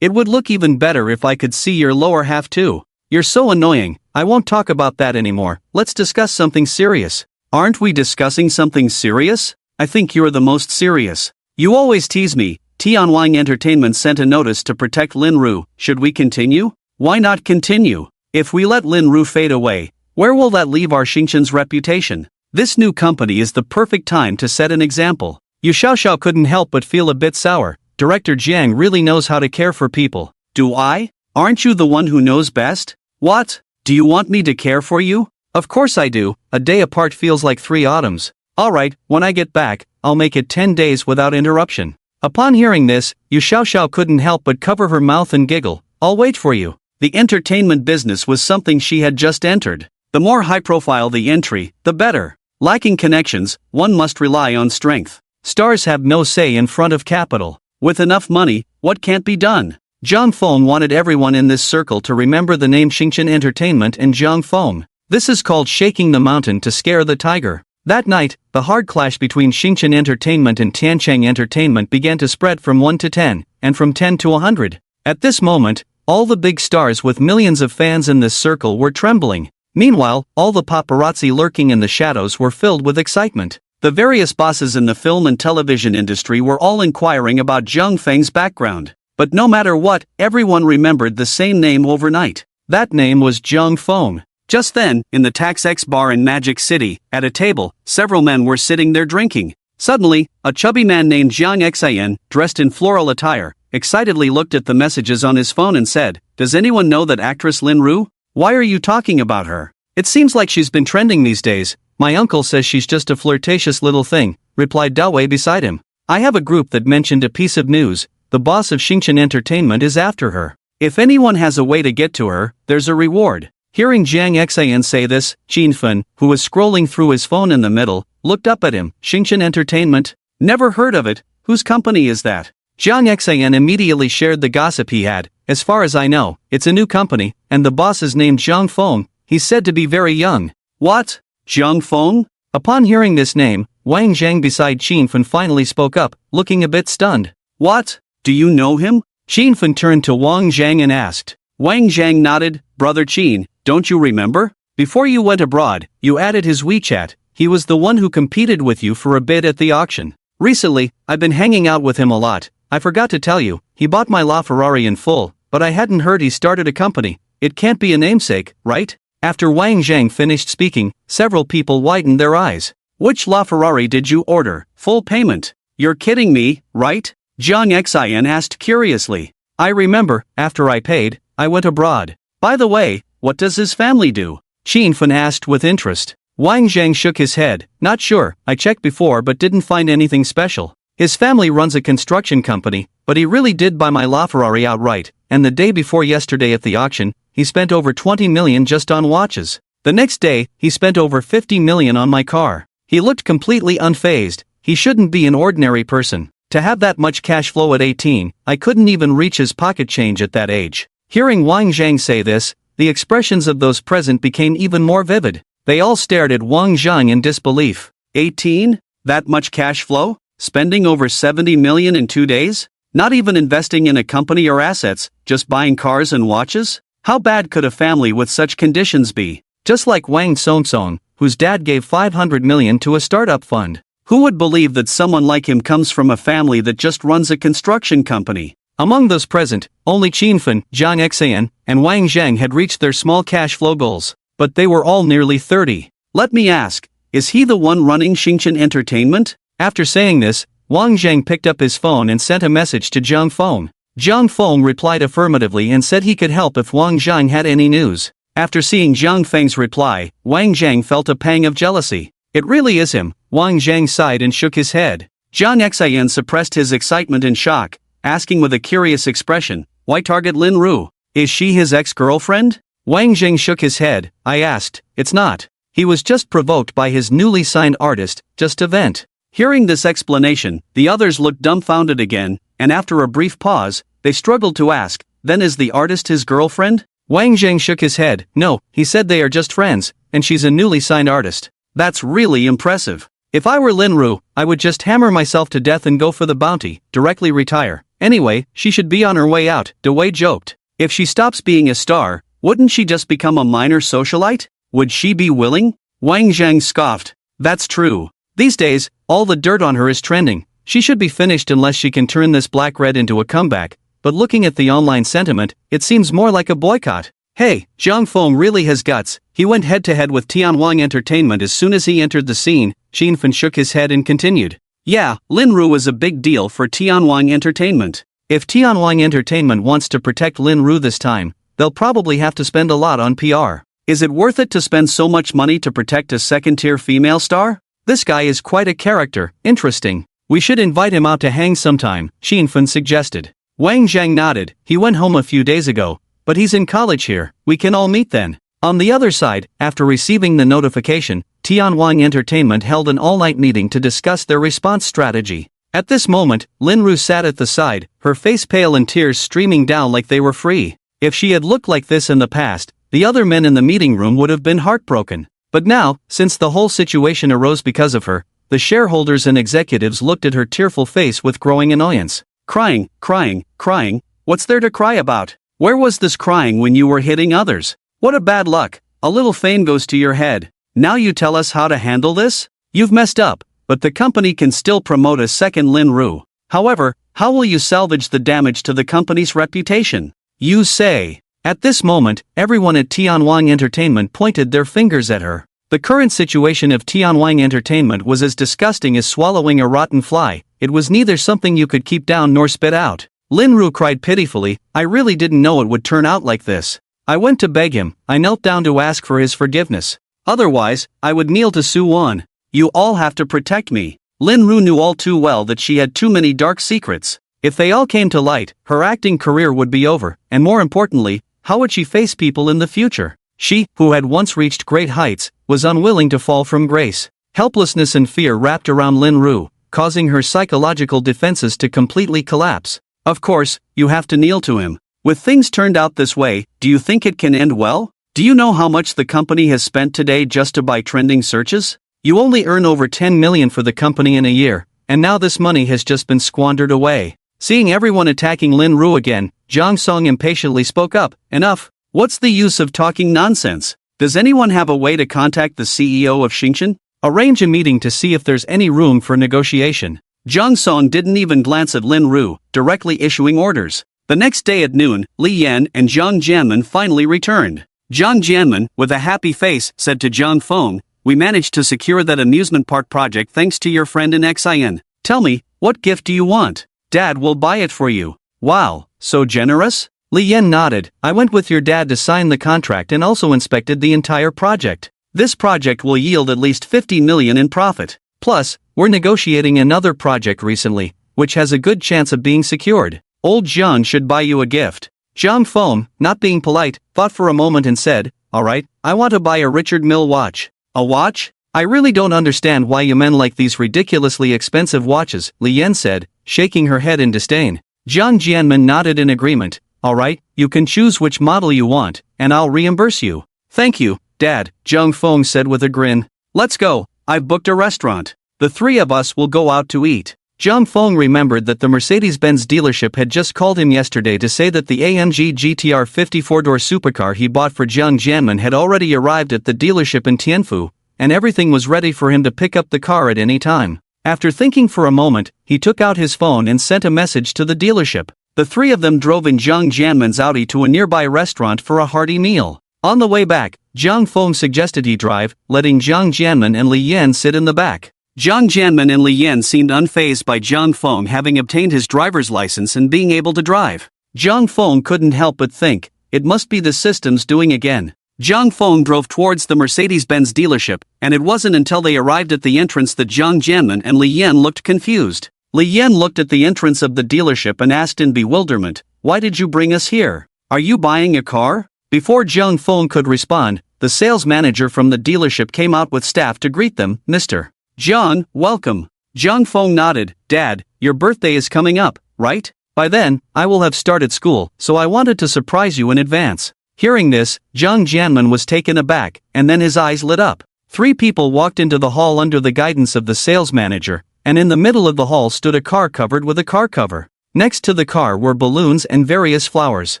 It would look even better if I could see your lower half too. You're so annoying, I won't talk about that anymore, let's discuss something serious." "Aren't we discussing something serious? I think you're the most serious. You always tease me." Tianwang Entertainment sent a notice to protect Lin Ru. "Should we continue?" "Why not continue? If we let Lin Ru fade away, where will that leave our Xingchen's reputation? This new company is the perfect time to set an example." Yu Xiaoxiao couldn't help but feel a bit sour. Director Jiang really knows how to care for people. "Do I? Aren't you the one who knows best?" "What? Do you want me to care for you?" "Of course I do, a day apart feels like 3 autumns." Alright, when I get back, I'll make it 10 days without interruption. Upon hearing this, Yu Xiaoxiao couldn't help but cover her mouth and giggle. I'll wait for you. The entertainment business was something she had just entered. The more high-profile the entry, the better. Lacking connections, one must rely on strength. Stars have no say in front of capital. With enough money, what can't be done? Zhang Feng wanted everyone in this circle to remember the name Xingchen Entertainment and Zhang Feng. This is called shaking the mountain to scare the tiger. That night, the hard clash between Xingchen Entertainment and Tiancheng Entertainment began to spread from 1 to 10, and from 10 to 100. At this moment, all the big stars with millions of fans in this circle were trembling. Meanwhile, all the paparazzi lurking in the shadows were filled with excitement. The various bosses in the film and television industry were all inquiring about Zhang Feng's background. But no matter what, everyone remembered the same name overnight. That name was Zhang Feng. Just then, in the Tax X bar in Magic City, at a table, several men were sitting there drinking. Suddenly, a chubby man named Jiang Xian, dressed in floral attire, excitedly looked at the messages on his phone and said, "Does anyone know that actress Lin Ru? Why are you talking about her? It seems like she's been trending these days. My uncle says she's just a flirtatious little thing," replied Dawei beside him. "I have a group that mentioned a piece of news. The boss of Xingchen Entertainment is after her. If anyone has a way to get to her, there's a reward." Hearing Jiang Xian say this, Jinfen, who was scrolling through his phone in the middle, looked up at him. "Xingchen Entertainment? Never heard of it. Whose company is that?" Jiang Xian immediately shared the gossip he had. "As far as I know, it's a new company, and the boss is named Zhang Feng. He's said to be very young." "What? Zhang Feng?" Upon hearing this name, Wang Zhang beside Jinfen finally spoke up, looking a bit stunned. "What? Do you know him?" Jinfen turned to Wang Zhang and asked. Wang Zhang nodded. "Brother Qin, don't you remember? Before you went abroad, you added his WeChat. He was the one who competed with you for a bid at the auction. Recently, I've been hanging out with him a lot. I forgot to tell you, he bought my LaFerrari in full, but I hadn't heard he started a company. It can't be a namesake, right?" After Wang Zhang finished speaking, several people widened their eyes. "Which LaFerrari did you order? Full payment? You're kidding me, right?" Jiang Xian asked curiously. "I remember, after I paid, I went abroad." "By the way, what does his family do?" Jinfen asked with interest. Wang Zhang shook his head. "Not sure, I checked before but didn't find anything special. His family runs a construction company, but he really did buy my LaFerrari outright, and the day before yesterday at the auction, he spent over 20 million just on watches. The next day, he spent over 50 million on my car. He looked completely unfazed. He shouldn't be an ordinary person. To have that much cash flow at 18, I couldn't even reach his pocket change at that age." Hearing Wang Zhang say this, the expressions of those present became even more vivid. They all stared at Wang Zhang in disbelief. 18? That much cash flow? Spending over 70 million in 2 days? Not even investing in a company or assets, just buying cars and watches? How bad could a family with such conditions be? Just like Wang Songson, whose dad gave 500 million to a startup fund. Who would believe that someone like him comes from a family that just runs a construction company? Among those present, only Jinfen, Jiang Xian, and Wang Zhang had reached their small cash flow goals, but they were all nearly 30. "Let me ask, is he the one running Xingchen Entertainment?" After saying this, Wang Zhang picked up his phone and sent a message to Zhang Feng. Zhang Feng replied affirmatively and said he could help if Wang Zhang had any news. After seeing Zhang Feng's reply, Wang Zhang felt a pang of jealousy. "It really is him," Wang Zhang sighed and shook his head. Jiang Xian suppressed his excitement and shock, asking with a curious expression, "Why target Lin Ru? Is she his ex-girlfriend?" Wang Zhang shook his head. "I asked, it's not. He was just provoked by his newly signed artist, just to vent." Hearing this explanation, the others looked dumbfounded again, and after a brief pause, they struggled to ask, "Then is the artist his girlfriend?" Wang Zhang shook his head. "No, he said they are just friends, and she's a newly signed artist." "That's really impressive." "If I were Lin Ru, I would just hammer myself to death and go for the bounty, directly retire. Anyway, she should be on her way out," Dewey joked. "If she stops being a star, wouldn't she just become a minor socialite? Would she be willing?" Wang Zhang scoffed. "That's true. These days, all the dirt on her is trending. She should be finished unless she can turn this black red into a comeback, but looking at the online sentiment, it seems more like a boycott." "Hey, Zhang Feng really has guts. He went head-to-head with Tianwang Entertainment as soon as he entered the scene." Jinfen shook his head and continued. "Yeah, Lin Ru is a big deal for Tianwang Entertainment. If Tianwang Entertainment wants to protect Lin Ru this time, they'll probably have to spend a lot on PR. Is it worth it to spend so much money to protect a second-tier female star?" This guy is quite a character, interesting. We should invite him out to hang sometime, Xianfen suggested. Wang Zhang nodded. He went home a few days ago, but he's in college here, we can all meet then. On the other side, after receiving the notification, Tianwang Entertainment held an all-night meeting to discuss their response strategy. At this moment, Lin Ru sat at the side, her face pale and tears streaming down like they were free. If she had looked like this in the past, the other men in the meeting room would have been heartbroken. But now, since the whole situation arose because of her, the shareholders and executives looked at her tearful face with growing annoyance. Crying, crying, crying, what's there to cry about? Where was this crying when you were hitting others? What a bad luck, a little fame goes to your head. Now you tell us how to handle this? You've messed up, but the company can still promote a second Lin Ru. However, how will you salvage the damage to the company's reputation? You say. At this moment, everyone at Tianwang Entertainment pointed their fingers at her. The current situation of Tianwang Entertainment was as disgusting as swallowing a rotten fly. It was neither something you could keep down nor spit out. Lin Ru cried pitifully, I really didn't know it would turn out like this. I went to beg him, I knelt down to ask for his forgiveness. Otherwise, I would kneel to Su Wan. You all have to protect me. Lin Ru knew all too well that she had too many dark secrets. If they all came to light, her acting career would be over, and more importantly, how would she face people in the future? She, who had once reached great heights, was unwilling to fall from grace. Helplessness and fear wrapped around Lin Ru, causing her psychological defenses to completely collapse. Of course, you have to kneel to him. With things turned out this way, do you think it can end well? Do you know how much the company has spent today just to buy trending searches? You only earn over 10 million for the company in a year, and now this money has just been squandered away. Seeing everyone attacking Lin Ru again, Zhang Song impatiently spoke up, enough. What's the use of talking nonsense? Does anyone have a way to contact the CEO of Xingshan? Arrange a meeting to see if there's any room for negotiation. Zhang Song didn't even glance at Lin Ru, directly issuing orders. The next day at noon, Li Yan and Zhang Jianmen finally returned. Zhang Jianmen, with a happy face, said to Zhang Feng, we managed to secure that amusement park project thanks to your friend in XIN. Tell me, what gift do you want? Dad will buy it for you. Wow, so generous? Li Yan nodded. I went with your dad to sign the contract and also inspected the entire project. This project will yield at least 50 million in profit. Plus, we're negotiating another project recently, which has a good chance of being secured. Old Zhang should buy you a gift. Zhang Feng, not being polite, thought for a moment and said, alright, I want to buy a Richard Mille watch. A watch? I really don't understand why you men like these ridiculously expensive watches, Li Yan said, shaking her head in disdain. Zhang Jianmen nodded in agreement. Alright, you can choose which model you want, and I'll reimburse you. Thank you, Dad, Zhang Feng said with a grin. Let's go, I've booked a restaurant. The three of us will go out to eat. Zhang Feng remembered that the Mercedes-Benz dealership had just called him yesterday to say that the AMG GTR 54-door supercar he bought for Zhang Jianmen had already arrived at the dealership in Tianfu, and everything was ready for him to pick up the car at any time. After thinking for a moment, he took out his phone and sent a message to the dealership. The three of them drove in Zhang Jianmen's Audi to a nearby restaurant for a hearty meal. On the way back, Zhang Feng suggested he drive, letting Zhang Jianmen and Li Yan sit in the back. Zhang Jianmen and Li Yan seemed unfazed by Zhang Feng having obtained his driver's license and being able to drive. Zhang Feng couldn't help but think, it must be the systems doing again. Zhang Feng drove towards the Mercedes-Benz dealership, and it wasn't until they arrived at the entrance that Zhang Jianmen and Li Yan looked confused. Li Yan looked at the entrance of the dealership and asked in bewilderment, why did you bring us here? Are you buying a car? Before Zhang Feng could respond, the sales manager from the dealership came out with staff to greet them. Mr. John, welcome. Zhang Feng nodded. Dad, your birthday is coming up, right? By then, I will have started school, so I wanted to surprise you in advance. Hearing this, Zhang Jianmen was taken aback, and then his eyes lit up. Three people walked into the hall under the guidance of the sales manager, and in the middle of the hall stood a car covered with a car cover. Next to the car were balloons and various flowers.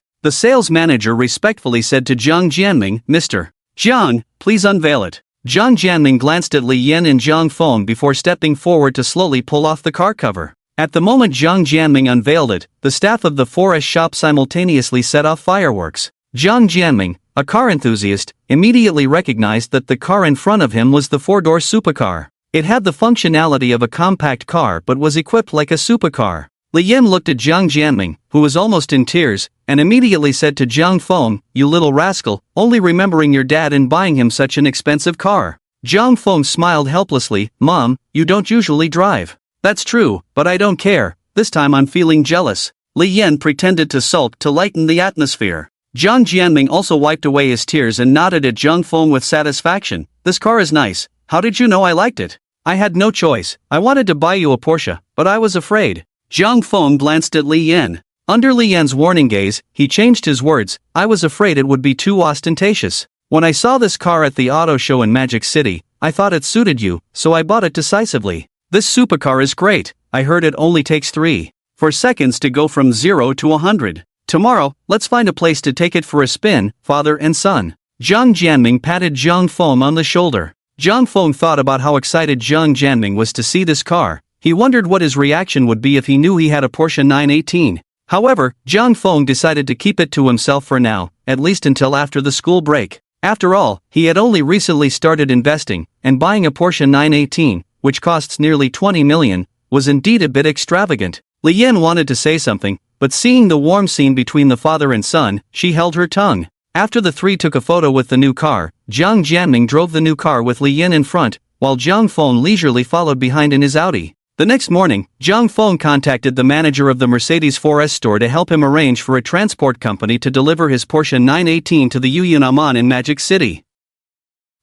The sales manager respectfully said to Zhang Jianming, Mr. Zhang, please unveil it. Zhang Jianming glanced at Li Yan and Zhang Feng before stepping forward to slowly pull off the car cover. At the moment Zhang Jianming unveiled it, the staff of the forest shop simultaneously set off fireworks. Zhang Jianming, a car enthusiast, immediately recognized that the car in front of him was the four-door supercar. It had the functionality of a compact car but was equipped like a supercar. Li Yan looked at Zhang Jianming, who was almost in tears, and immediately said to Zhang Feng, you little rascal, only remembering your dad and buying him such an expensive car. Zhang Feng smiled helplessly. Mom, you don't usually drive. That's true, but I don't care, this time I'm feeling jealous. Li Yan pretended to sulk to lighten the atmosphere. Jiang Jianming also wiped away his tears and nodded at Zhang Feng with satisfaction. This car is nice, how did you know I liked it? I had no choice, I wanted to buy you a Porsche, but I was afraid. Zhang Feng glanced at Li Yan. Under Li Yan's warning gaze, he changed his words. I was afraid it would be too ostentatious. When I saw this car at the auto show in Magic City, I thought it suited you, so I bought it decisively. This supercar is great, I heard it only takes 3.4 seconds to go from 0 to 100. Tomorrow, let's find a place to take it for a spin, father and son. Jiang Jianming patted Zhang Feng on the shoulder. Zhang Feng thought about how excited Jiang Jianming was to see this car. He wondered what his reaction would be if he knew he had a Porsche 918. However, Zhang Feng decided to keep it to himself for now, at least until after the school break. After all, he had only recently started investing, and buying a Porsche 918, which costs nearly 20 million, was indeed a bit extravagant. Li Yan wanted to say something, but seeing the warm scene between the father and son, she held her tongue. After the three took a photo with the new car, Jiang Jianming drove the new car with Li Yan in front, while Zhang Feng leisurely followed behind in his Audi. The next morning, Zhang Feng contacted the manager of the Mercedes 4S store to help him arrange for a transport company to deliver his Porsche 918 to the Yuyun Aman in Magic City.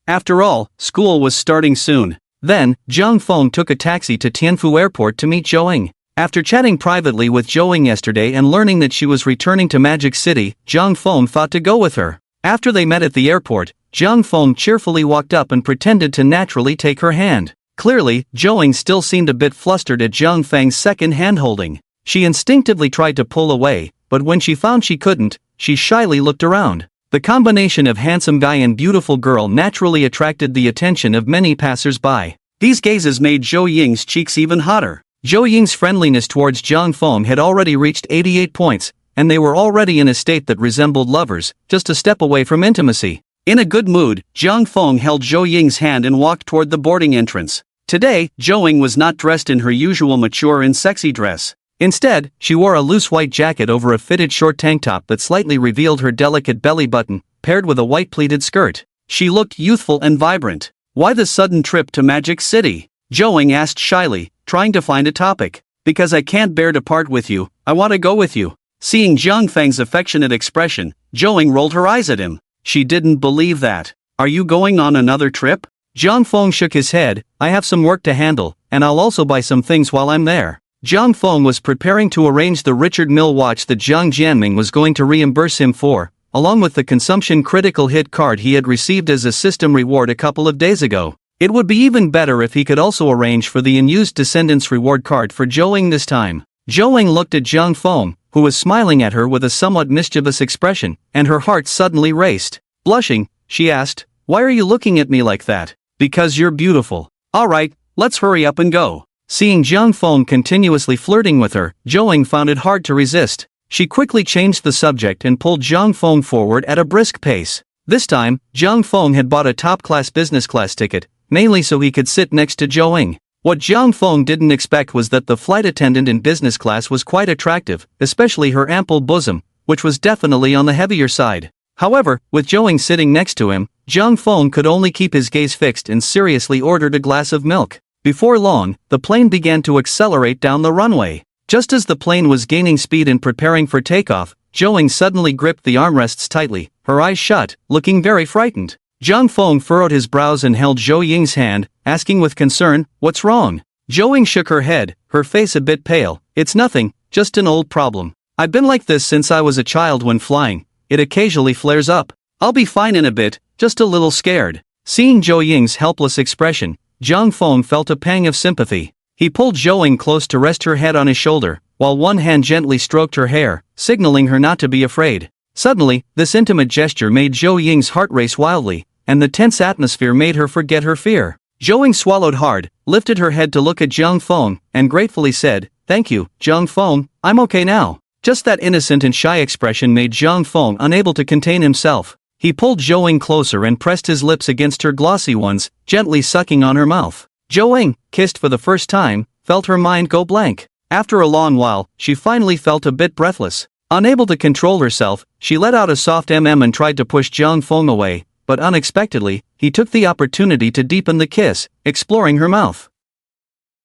After all, school was starting soon. Then, Zhang Feng took a taxi to Tianfu Airport to meet Zhou. After chatting privately with Zhou yesterday and learning that she was returning to Magic City, Zhang Feng thought to go with her. After they met at the airport, Zhang Feng cheerfully walked up and pretended to naturally take her hand. Clearly, Zhou still seemed a bit flustered at Zhang Feng's second hand-holding. She instinctively tried to pull away, but when she found she couldn't, she shyly looked around. The combination of handsome guy and beautiful girl naturally attracted the attention of many passers-by. These gazes made Zhou Ying's cheeks even hotter. Zhou Ying's friendliness towards Zhang Feng had already reached 88 points, and they were already in a state that resembled lovers, just a step away from intimacy. In a good mood, Zhang Feng held Zhou Ying's hand and walked toward the boarding entrance. Today, Zhou Ying was not dressed in her usual mature and sexy dress. Instead, she wore a loose white jacket over a fitted short tank top that slightly revealed her delicate belly button, paired with a white pleated skirt. She looked youthful and vibrant. Why the sudden trip to Magic City? Zhou Ying asked shyly, trying to find a topic. Because I can't bear to part with you, I want to go with you. Seeing Zhang Feng's affectionate expression, Zhou Ying rolled her eyes at him. She didn't believe that. Are you going on another trip? Zhang Feng shook his head. I have some work to handle, and I'll also buy some things while I'm there. Zhang Feng was preparing to arrange the Richard Mille watch that Jiang Jianming was going to reimburse him for, along with the consumption critical hit card he had received as a system reward a couple of days ago. It would be even better if he could also arrange for the unused Descendants reward card for Zhou Ying this time. Zhou Ying looked at Zhang Feng, who was smiling at her with a somewhat mischievous expression, and her heart suddenly raced. Blushing, she asked, "Why are you looking at me like that?" "Because you're beautiful." "Alright, let's hurry up and go." Seeing Zhang Feng continuously flirting with her, Zhou Ying found it hard to resist. She quickly changed the subject and pulled Zhang Feng forward at a brisk pace. This time, Zhang Feng had bought a top-class business class ticket, mainly so he could sit next to Zhou Ying. What Zhang Feng didn't expect was that the flight attendant in business class was quite attractive, especially her ample bosom, which was definitely on the heavier side. However, with Zhou Ying sitting next to him, Zhang Feng could only keep his gaze fixed and seriously ordered a glass of milk. Before long, the plane began to accelerate down the runway. Just as the plane was gaining speed and preparing for takeoff, Zhou Ying suddenly gripped the armrests tightly, her eyes shut, looking very frightened. Zhang Feng furrowed his brows and held Zhou Ying's hand, asking with concern, "What's wrong?" Zhou Ying shook her head, her face a bit pale. "It's nothing, just an old problem. I've been like this since I was a child when flying. It occasionally flares up. I'll be fine in a bit, just a little scared." Seeing Zhou Ying's helpless expression, Zhang Feng felt a pang of sympathy. He pulled Zhou Ying close to rest her head on his shoulder, while one hand gently stroked her hair, signaling her not to be afraid. Suddenly, this intimate gesture made Zhou Ying's heart race wildly, and the tense atmosphere made her forget her fear. Zhou Ying swallowed hard, lifted her head to look at Zhang Feng, and gratefully said, "Thank you, Zhang Feng, I'm okay now." Just that innocent and shy expression made Zhang Feng unable to contain himself. He pulled Zhou Ying closer and pressed his lips against her glossy ones, gently sucking on her mouth. Zhou Ying, kissed for the first time, felt her mind go blank. After a long while, she finally felt a bit breathless. Unable to control herself, she let out a soft and tried to push Zhang Feng away, but unexpectedly, he took the opportunity to deepen the kiss, exploring her mouth.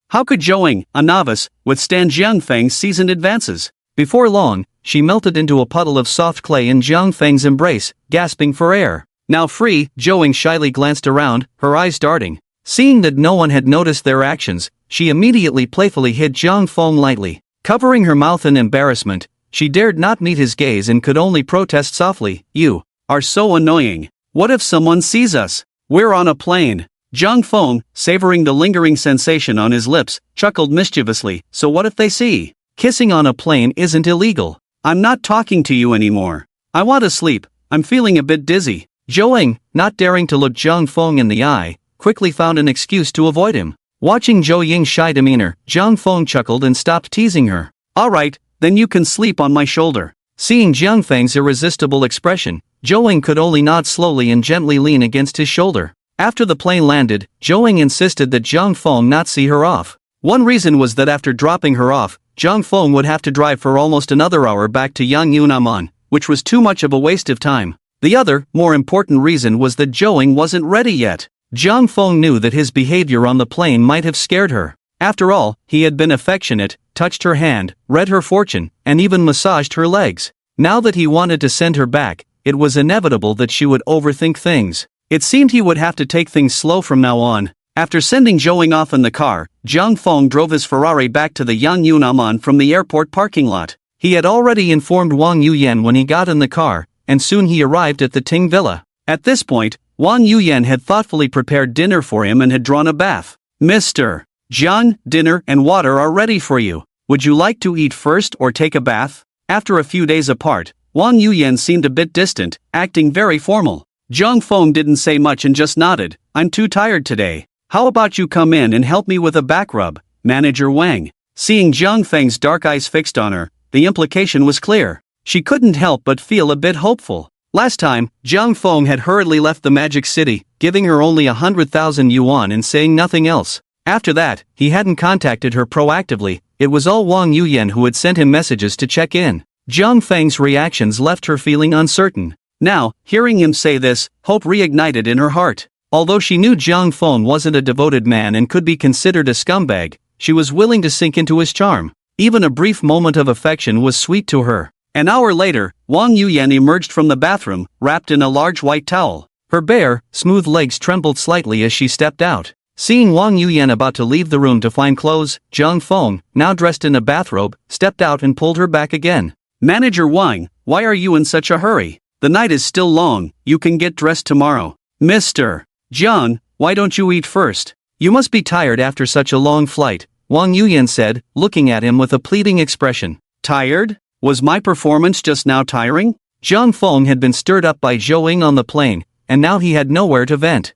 How could Zhou, a novice, withstand Jiang Feng's seasoned advances? Before long, she melted into a puddle of soft clay in Jiang Feng's embrace, gasping for air. Now free, Zhou shyly glanced around, her eyes darting. Seeing that no one had noticed their actions, she immediately playfully hit Jiang Feng lightly. Covering her mouth in embarrassment, she dared not meet his gaze and could only protest softly, "You are so annoying. What if someone sees us? We're on a plane." Jiang Feng, savoring the lingering sensation on his lips, chuckled mischievously, "So what if they see? Kissing on a plane isn't illegal." "I'm not talking to you anymore. I want to sleep. I'm feeling a bit dizzy." Zhou, not daring to look Jiang Feng in the eye, quickly found an excuse to avoid him. Watching Zhou Ying's shy demeanor, Jiang Feng chuckled and stopped teasing her. "All right, then you can sleep on my shoulder." Seeing Jiang Feng's irresistible expression, Zhou Ying could only nod slowly and gently lean against his shoulder. After the plane landed, Zhou Ying insisted that Jiang Feng not see her off. One reason was that after dropping her off, Jiang Feng would have to drive for almost another hour back to Yangyunaman, which was too much of a waste of time. The other, more important reason was that Zhou Ying wasn't ready yet. Jiang Feng knew that his behavior on the plane might have scared her. After all, he had been affectionate, touched her hand, read her fortune, and even massaged her legs. Now that he wanted to send her back, it was inevitable that she would overthink things. It seemed he would have to take things slow from now on. After sending Zhou Ying off in the car, Jiang Feng drove his Ferrari back to the Yangyunaman from the airport parking lot. He had already informed Wang Yuyan when he got in the car, and soon he arrived at the Ting Villa. At this point, Wang Yuyan had thoughtfully prepared dinner for him and had drawn a bath. "Mr. Jiang, dinner and water are ready for you. Would you like to eat first or take a bath?" After a few days apart, Wang Yuyan seemed a bit distant, acting very formal. Jiang Feng didn't say much and just nodded. "I'm too tired today. How about you come in and help me with a back rub, Manager Wang?" Seeing Jiang Feng's dark eyes fixed on her, the implication was clear. She couldn't help but feel a bit hopeful. Last time, Jiang Feng had hurriedly left the Magic City, giving her only 100,000 yuan and saying nothing else. After that, he hadn't contacted her proactively. It was all Wang Yuyan who had sent him messages to check in. Jiang Feng's reactions left her feeling uncertain. Now, hearing him say this, hope reignited in her heart. Although she knew Jiang Feng wasn't a devoted man and could be considered a scumbag, she was willing to sink into his charm. Even a brief moment of affection was sweet to her. An hour later, Wang Yuyan emerged from the bathroom, wrapped in a large white towel. Her bare, smooth legs trembled slightly as she stepped out. Seeing Wang Yuyan about to leave the room to find clothes, Jiang Feng, now dressed in a bathrobe, stepped out and pulled her back again. "Manager Wang, why are you in such a hurry? The night is still long, you can get dressed tomorrow." "Mr. Jiang, why don't you eat first? You must be tired after such a long flight," Wang Yuyan said, looking at him with a pleading expression. "Tired? Was my performance just now tiring?" Jiang Feng had been stirred up by Zhou Ying on the plane, and now he had nowhere to vent.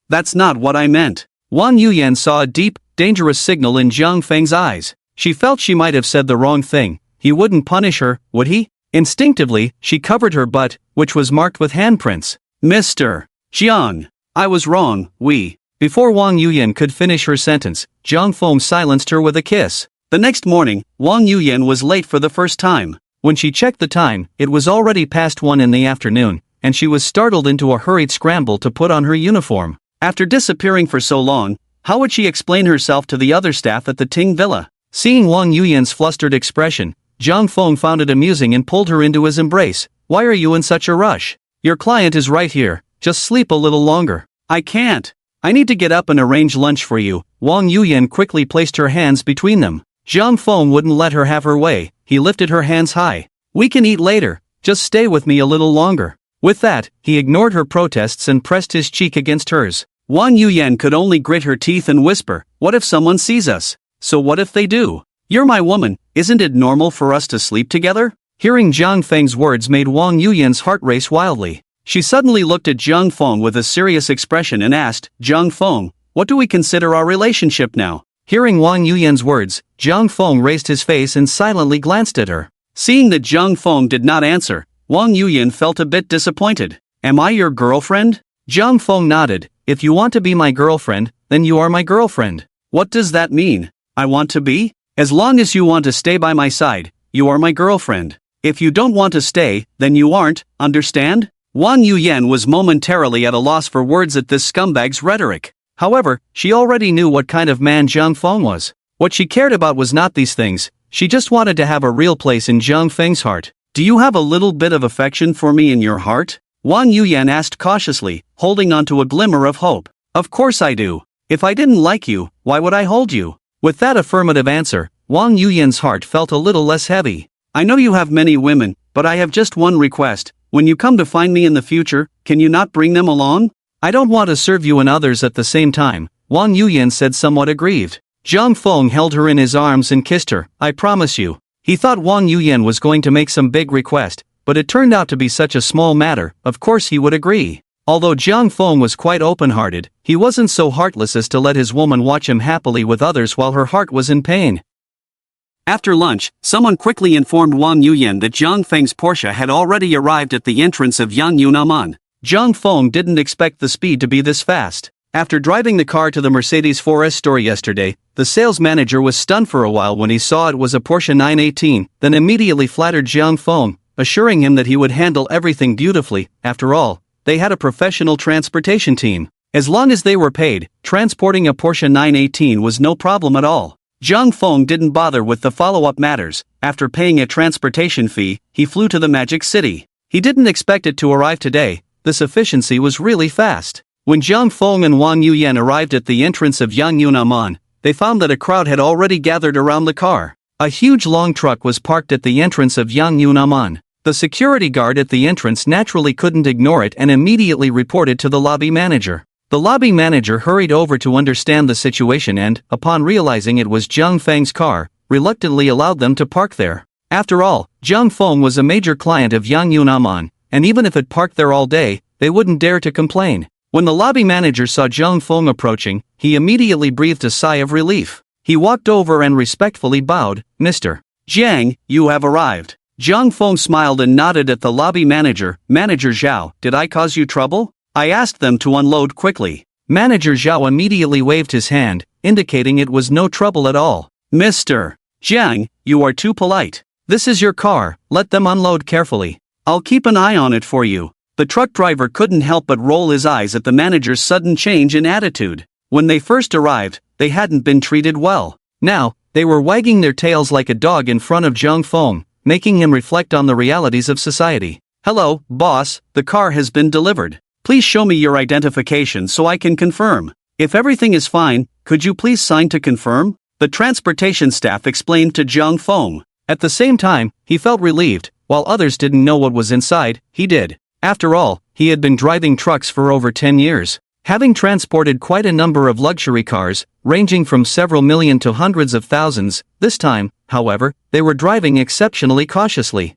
"That's not what I meant." Wang Yuyan saw a deep, dangerous signal in Jiang Feng's eyes. She felt she might have said the wrong thing. He wouldn't punish her, would he? Instinctively, she covered her butt, which was marked with handprints. "Mr. Jiang, I was wrong, Before Wang Yuyan could finish her sentence, Jiang Feng silenced her with a kiss. The next morning, Wang Yuyan was late for the first time. When she checked the time, it was already past 1 in the afternoon, and she was startled into a hurried scramble to put on her uniform. After disappearing for so long, how would she explain herself to the other staff at the Ting Villa? Seeing Wang Yuyan's flustered expression, Jiang Feng found it amusing and pulled her into his embrace. "Why are you in such a rush? Your client is right here, just sleep a little longer." "I can't. I need to get up and arrange lunch for you." Wang Yuyan quickly placed her hands between them. Jiang Feng wouldn't let her have her way. He lifted her hands high. "We can eat later, just stay with me a little longer." With that, he ignored her protests and pressed his cheek against hers. Wang Yuyan could only grit her teeth and whisper, "What if someone sees us?" "So what if they do? You're my woman, isn't it normal for us to sleep together?" Hearing Jiang Feng's words made Wang Yuyan's heart race wildly. She suddenly looked at Jiang Feng with a serious expression and asked, "Jiang Feng, what do we consider our relationship now?" Hearing Wang Yuyan's words, Jiang Feng raised his face and silently glanced at her. Seeing that Jiang Feng did not answer, Wang Yuyan felt a bit disappointed. "Am I your girlfriend?" Jiang Feng nodded. "If you want to be my girlfriend, then you are my girlfriend." "What does that mean? I want to be? As long as you want to stay by my side, you are my girlfriend. If you don't want to stay, then you aren't, understand?" Wang Yuyan was momentarily at a loss for words at this scumbag's rhetoric. However, she already knew what kind of man Zhang Feng was. What she cared about was not these things, she just wanted to have a real place in Zhang Feng's heart. Do you have a little bit of affection for me in your heart? Wang Yuyan asked cautiously, holding on to a glimmer of hope. Of course I do. If I didn't like you, why would I hold you? With that affirmative answer, Wang Yuyan's heart felt a little less heavy. I know you have many women, but I have just one request. When you come to find me in the future, can you not bring them along? I don't want to serve you and others at the same time, Wang Yuyan said somewhat aggrieved. Zhang Feng held her in his arms and kissed her. I promise you. He thought Wang Yuyan was going to make some big request, but it turned out to be such a small matter, of course he would agree. Although Zhang Feng was quite open-hearted, he wasn't so heartless as to let his woman watch him happily with others while her heart was in pain. After lunch, someone quickly informed Wang Yuyan that Zhang Feng's Porsche had already arrived at the entrance of Yangyunaman. Zhang Feng didn't expect the speed to be this fast. After driving the car to the Mercedes 4S store yesterday, the sales manager was stunned for a while when he saw it was a Porsche 918, then immediately flattered Zhang Feng, assuring him that he would handle everything beautifully. After all, they had a professional transportation team. As long as they were paid, transporting a Porsche 918 was no problem at all. Zhang Feng didn't bother with the follow-up matters. After paying a transportation fee, he flew to the Magic City. He didn't expect it to arrive today. This efficiency was really fast. When Zhang Feng and Wang Yuyan arrived at the entrance of Yangyunaman, they found that a crowd had already gathered around the car. A huge long truck was parked at the entrance of Yangyunaman. The security guard at the entrance naturally couldn't ignore it and immediately reported to the lobby manager. The lobby manager hurried over to understand the situation and, upon realizing it was Zhang Feng's car, reluctantly allowed them to park there. After all, Zhang Feng was a major client of Yangyunaman, and even if it parked there all day, they wouldn't dare to complain. When the lobby manager saw Zhang Feng approaching, he immediately breathed a sigh of relief. He walked over and respectfully bowed. Mr. Zhang, you have arrived. Zhang Feng smiled and nodded at the lobby manager. Manager Zhao, did I cause you trouble? I asked them to unload quickly. Manager Zhao immediately waved his hand, indicating it was no trouble at all. Mr. Zhang, you are too polite. This is your car, let them unload carefully. I'll keep an eye on it for you. The truck driver couldn't help but roll his eyes at the manager's sudden change in attitude. When they first arrived, they hadn't been treated well. Now, they were wagging their tails like a dog in front of Zhang Feng, making him reflect on the realities of society. Hello, boss, the car has been delivered. Please show me your identification so I can confirm. If everything is fine, could you please sign to confirm? The transportation staff explained to Zhang Feng. At the same time, he felt relieved. While others didn't know what was inside, he did. After all, he had been driving trucks for over 10 years. Having transported quite a number of luxury cars, ranging from several million to hundreds of thousands, this time, however, they were driving exceptionally cautiously.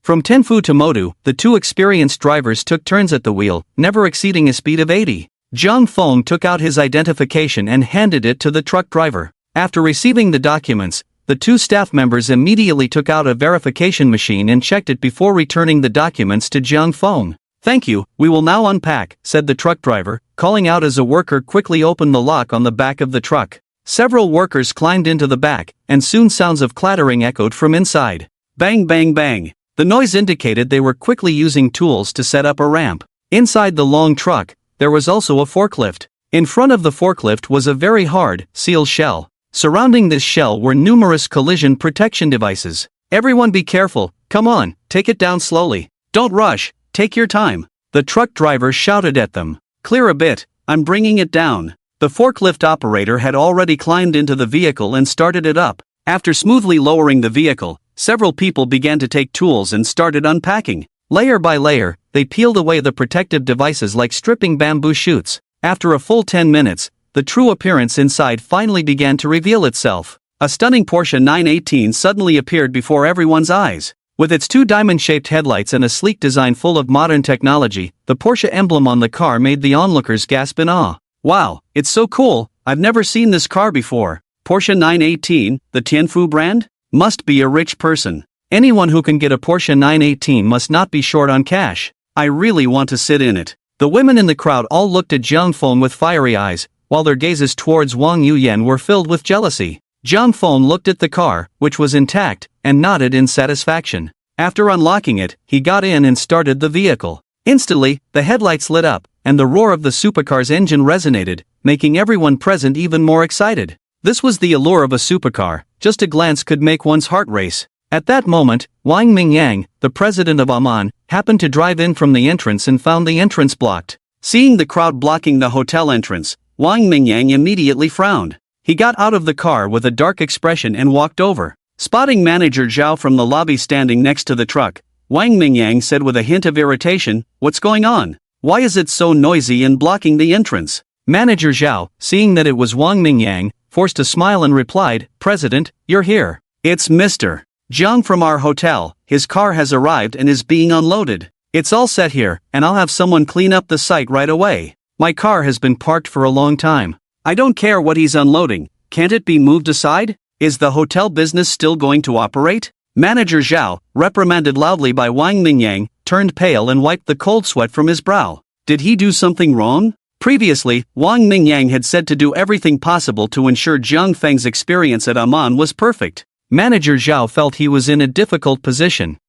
From Tenfu to Modu, the two experienced drivers took turns at the wheel, never exceeding a speed of 80. Zhang Feng took out his identification and handed it to the truck driver. After receiving the documents, the two staff members immediately took out a verification machine and checked it before returning the documents to Zhang Feng. Thank you, we will now unpack, said the truck driver, calling out as a worker quickly opened the lock on the back of the truck. Several workers climbed into the back, and soon sounds of clattering echoed from inside. Bang bang bang. The noise indicated they were quickly using tools to set up a ramp. Inside the long truck, there was also a forklift. In front of the forklift was a very hard, sealed shell. Surrounding this shell were numerous collision protection devices. Everyone be careful, come on, take it down slowly. Don't rush, take your time. The truck driver shouted at them. Clear a bit, I'm bringing it down. The forklift operator had already climbed into the vehicle and started it up. After smoothly lowering the vehicle, several people began to take tools and started unpacking. Layer by layer, they peeled away the protective devices like stripping bamboo shoots. After a full 10 minutes, the true appearance inside finally began to reveal itself. A stunning Porsche 918 suddenly appeared before everyone's eyes. With its two diamond-shaped headlights and a sleek design full of modern technology, the Porsche emblem on the car made the onlookers gasp in awe. Wow, it's so cool, I've never seen this car before. Porsche 918, the Tianfu brand? Must be a rich person. Anyone who can get a Porsche 918 must not be short on cash. I really want to sit in it. The women in the crowd all looked at Zhang Feng with fiery eyes, while their gazes towards Wang Yuyan were filled with jealousy. Zhang Feng looked at the car, which was intact, and nodded in satisfaction. After unlocking it, he got in and started the vehicle. Instantly, the headlights lit up, and the roar of the supercar's engine resonated, making everyone present even more excited. This was the allure of a supercar, just a glance could make one's heart race. At that moment, Wang Mingyang, the president of Amman, happened to drive in from the entrance and found the entrance blocked. Seeing the crowd blocking the hotel entrance, Wang Mingyang immediately frowned. He got out of the car with a dark expression and walked over. Spotting manager Zhao from the lobby standing next to the truck, Wang Mingyang said with a hint of irritation, "What's going on? Why is it so noisy and blocking the entrance?" Manager Zhao, seeing that it was Wang Mingyang, forced a smile and replied, "President, you're here. It's Mr. Zhang from our hotel. His car has arrived and is being unloaded. It's all set here, and I'll have someone clean up the site right away. My car has been parked for a long time. I don't care what he's unloading. Can't it be moved aside? Is the hotel business still going to operate?" Manager Zhao, reprimanded loudly by Wang Mingyang, turned pale and wiped the cold sweat from his brow. Did he do something wrong? Previously, Wang Mingyang had said to do everything possible to ensure Zhang Feng's experience at Amman was perfect. Manager Zhao felt he was in a difficult position.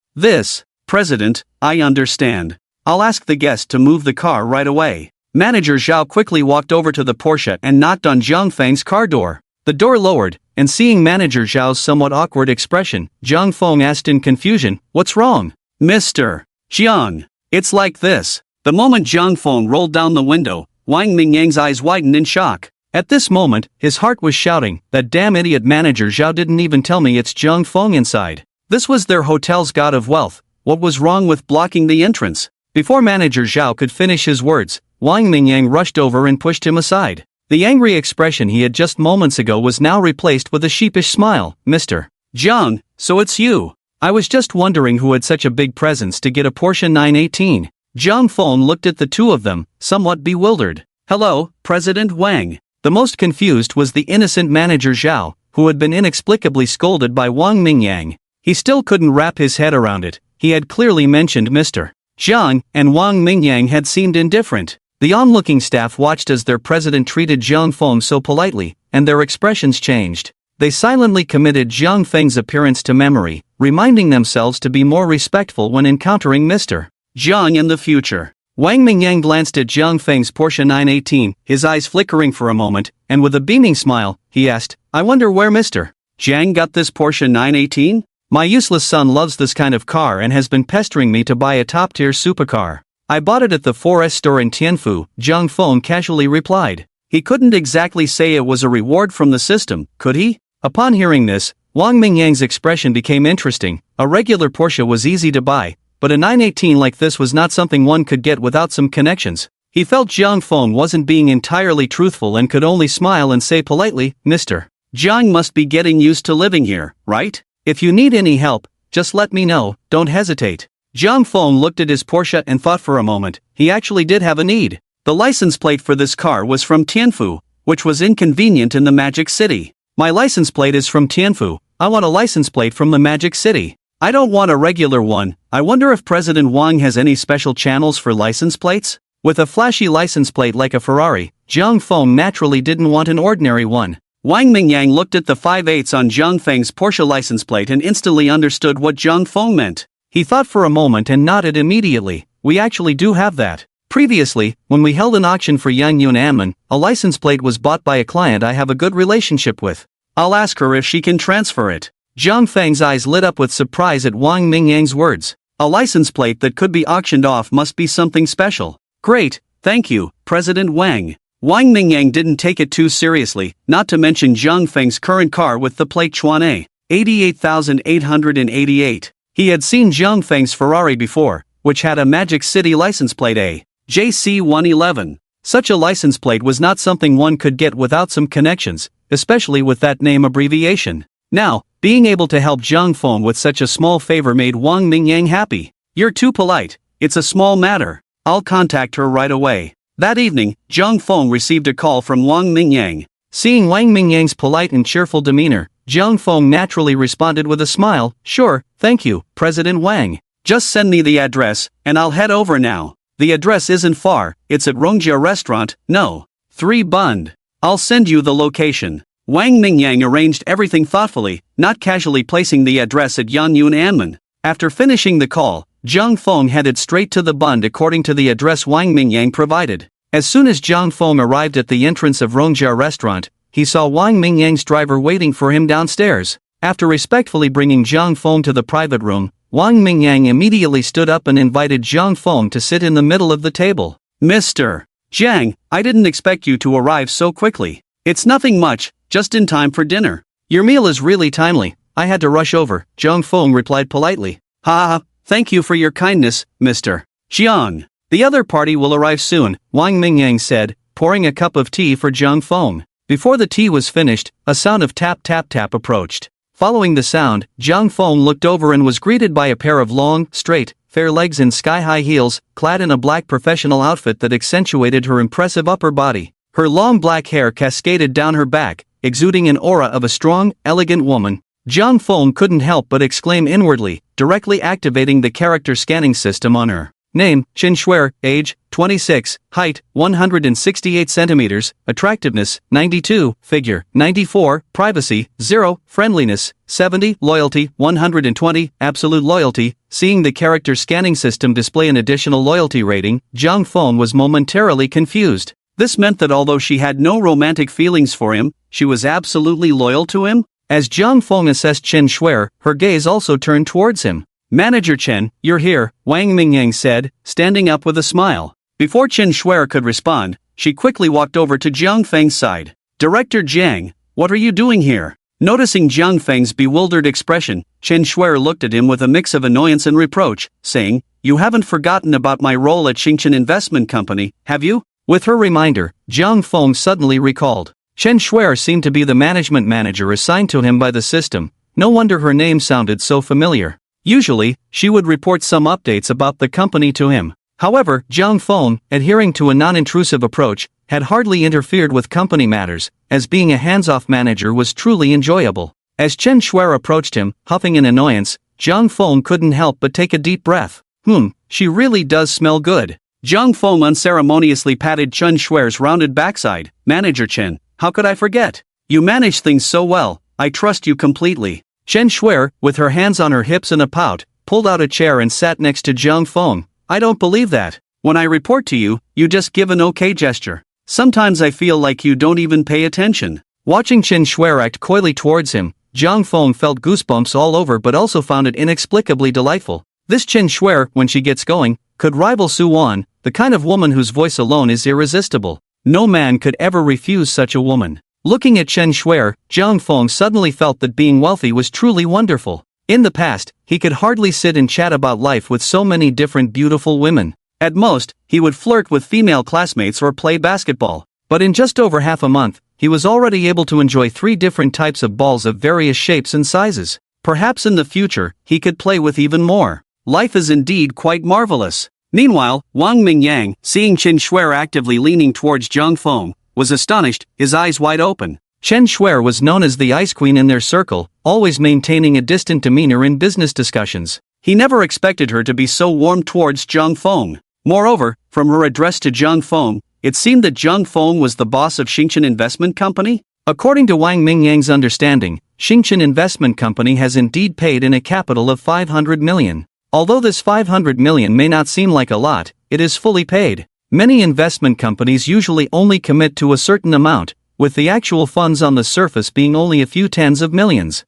President, I understand. I'll ask the guest to move the car right away. Manager Zhao quickly walked over to the Porsche and knocked on Zhang Feng's car door. The door lowered, and seeing Manager Zhao's somewhat awkward expression, Zhang Feng asked in confusion, "What's wrong?" "Mr. Zhang, it's like this." The moment Zhang Feng rolled down the window, Wang Mingyang's eyes widened in shock. At this moment, his heart was shouting, "That damn idiot Manager Zhao didn't even tell me it's Zhang Feng inside." This was their hotel's god of wealth. What was wrong with blocking the entrance? Before Manager Zhao could finish his words, Wang Mingyang rushed over and pushed him aside. The angry expression he had just moments ago was now replaced with a sheepish smile. "Mr. Zhang, so it's you. I was just wondering who had such a big presence to get a Porsche 918. Zhang Feng looked at the two of them, somewhat bewildered. "Hello, President Wang." The most confused was the innocent Manager Zhao, who had been inexplicably scolded by Wang Mingyang. He still couldn't wrap his head around it. He had clearly mentioned Mr. Zhang, and Wang Mingyang had seemed indifferent. The onlooking staff watched as their president treated Zhang Feng so politely, and their expressions changed. They silently committed Zhang Feng's appearance to memory, reminding themselves to be more respectful when encountering Mr. Zhang in the future. Wang Mingyang glanced at Zhang Feng's Porsche 918, his eyes flickering for a moment, and with a beaming smile, he asked, "I wonder where Mr. Zhang got this Porsche 918? My useless son loves this kind of car and has been pestering me to buy a top-tier supercar. I bought it at the 4S store in Tianfu," Zhang Feng casually replied. He couldn't exactly say it was a reward from the system, could he? Upon hearing this, Wang Mingyang's expression became interesting. A regular Porsche was easy to buy, but a 918 like this was not something one could get without some connections. He felt Zhang Feng wasn't being entirely truthful and could only smile and say politely, "Mr. Zhang must be getting used to living here, right? If you need any help, just let me know, don't hesitate." Zhang Feng looked at his Porsche and thought for a moment. He actually did have a need. The license plate for this car was from Tianfu, which was inconvenient in the Magic City. My license plate is from Tianfu. I want a license plate from the Magic City. I don't want a regular one. I wonder if President Wang has any special channels for license plates? With a flashy license plate like a Ferrari, Zhang Feng naturally didn't want an ordinary one. Wang Mingyang looked at the 5/8 on Zhang Feng's Porsche license plate and instantly understood what Zhang Feng meant. He thought for a moment and nodded immediately. "We actually do have that. Previously, when we held an auction for Yang Yun Anman, a license plate was bought by a client I have a good relationship with. I'll ask her if she can transfer it." Zhang Feng's eyes lit up with surprise at Wang Mingyang's words. A license plate that could be auctioned off must be something special. Great, thank you, President Wang. Wang Mingyang didn't take it too seriously, not to mention Zhang Feng's current car with the plate Chuan A. 88,888. He had seen Zhang Feng's Ferrari before, which had a Magic City license plate A. JC111. Such a license plate was not something one could get without some connections, especially with that name abbreviation. Now, being able to help Zhang Feng with such a small favor made Wang Mingyang happy. "You're too polite. It's a small matter. I'll contact her right away." That evening, Zhang Feng received a call from Wang Mingyang. Seeing Wang Mingyang's polite and cheerful demeanor, Zhang Feng naturally responded with a smile, "Sure, thank you, President Wang. Just send me the address, and I'll head over now. The address isn't far, it's at Rongjia Restaurant, No. 3 Bund. I'll send you the location." Wang Mingyang arranged everything thoughtfully, not casually placing the address at Yan Yun Anman. After finishing the call, Zhang Feng headed straight to the Bund according to the address Wang Mingyang provided. As soon as Zhang Feng arrived at the entrance of Rongjia restaurant, he saw Wang Mingyang's driver waiting for him downstairs. After respectfully bringing Zhang Feng to the private room, Wang Mingyang immediately stood up and invited Zhang Feng to sit in the middle of the table. Mr. Zhang, I didn't expect you to arrive so quickly. It's nothing much, just in time for dinner. Your meal is really timely. I had to rush over, Zhang Feng replied politely. Ha, thank you for your kindness, Mr. Jiang. The other party will arrive soon, Wang Mingyang said, pouring a cup of tea for Zhang Feng. Before the tea was finished, a sound of tap tap tap approached. Following the sound, Zhang Feng looked over and was greeted by a pair of long, straight, fair legs in sky-high heels, clad in a black professional outfit that accentuated her impressive upper body. Her long black hair cascaded down her back, exuding an aura of a strong, elegant woman. Zhang Feng couldn't help but exclaim inwardly, directly activating the character scanning system on her. Name, Chen Shuer, age, 26, height, 168 centimeters, attractiveness, 92, figure, 94, privacy, 0, friendliness, 70, loyalty, 120, absolute loyalty. Seeing the character scanning system display an additional loyalty rating, Zhang Feng was momentarily confused. This meant that although she had no romantic feelings for him, she was absolutely loyal to him? As Zhang Feng assessed Chen Shuer, her gaze also turned towards him. Manager Chen, you're here, Wang Mingyang said, standing up with a smile. Before Chen Shuer could respond, she quickly walked over to Jiang Feng's side. Director Jiang, what are you doing here? Noticing Jiang Feng's bewildered expression, Chen Shuer looked at him with a mix of annoyance and reproach, saying, You haven't forgotten about my role at Xingchen Investment Company, have you? With her reminder, Zhang Feng suddenly recalled. Chen Shuer seemed to be the management manager assigned to him by the system. No wonder her name sounded so familiar. Usually, she would report some updates about the company to him. However, Zhang Feng, adhering to a non-intrusive approach, had hardly interfered with company matters, as being a hands-off manager was truly enjoyable. As Chen Shuer approached him, huffing in annoyance, Zhang Feng couldn't help but take a deep breath. She really does smell good. Zhang Feng unceremoniously patted Chen Shuer's rounded backside. Manager Chen, how could I forget? You manage things so well, I trust you completely. Chen Shuer, with her hands on her hips and a pout, pulled out a chair and sat next to Zhang Feng. I don't believe that. When I report to you, you just give an okay gesture. Sometimes I feel like you don't even pay attention. Watching Chen Shuer act coyly towards him, Zhang Feng felt goosebumps all over but also found it inexplicably delightful. This Chen Shuer, when she gets going, could rival Su Wan, the kind of woman whose voice alone is irresistible. No man could ever refuse such a woman. Looking at Chen Shuer, Zhang Feng suddenly felt that being wealthy was truly wonderful. In the past, he could hardly sit and chat about life with so many different beautiful women. At most, he would flirt with female classmates or play basketball. But in just over half a month, he was already able to enjoy 3 different types of balls of various shapes and sizes. Perhaps in the future, he could play with even more. Life is indeed quite marvelous. Meanwhile, Wang Mingyang, seeing Chen Shuer actively leaning towards Zhang Feng, was astonished, his eyes wide open. Chen Shuer was known as the Ice Queen in their circle, always maintaining a distant demeanor in business discussions. He never expected her to be so warm towards Zhang Feng. Moreover, from her address to Zhang Feng, it seemed that Zhang Feng was the boss of Xingchen Investment Company? According to Wang Mingyang's understanding, Xingchen Investment Company has indeed paid in a capital of 500 million. Although this 500 million may not seem like a lot, it is fully paid. Many investment companies usually only commit to a certain amount, with the actual funds on the surface being only a few tens of millions.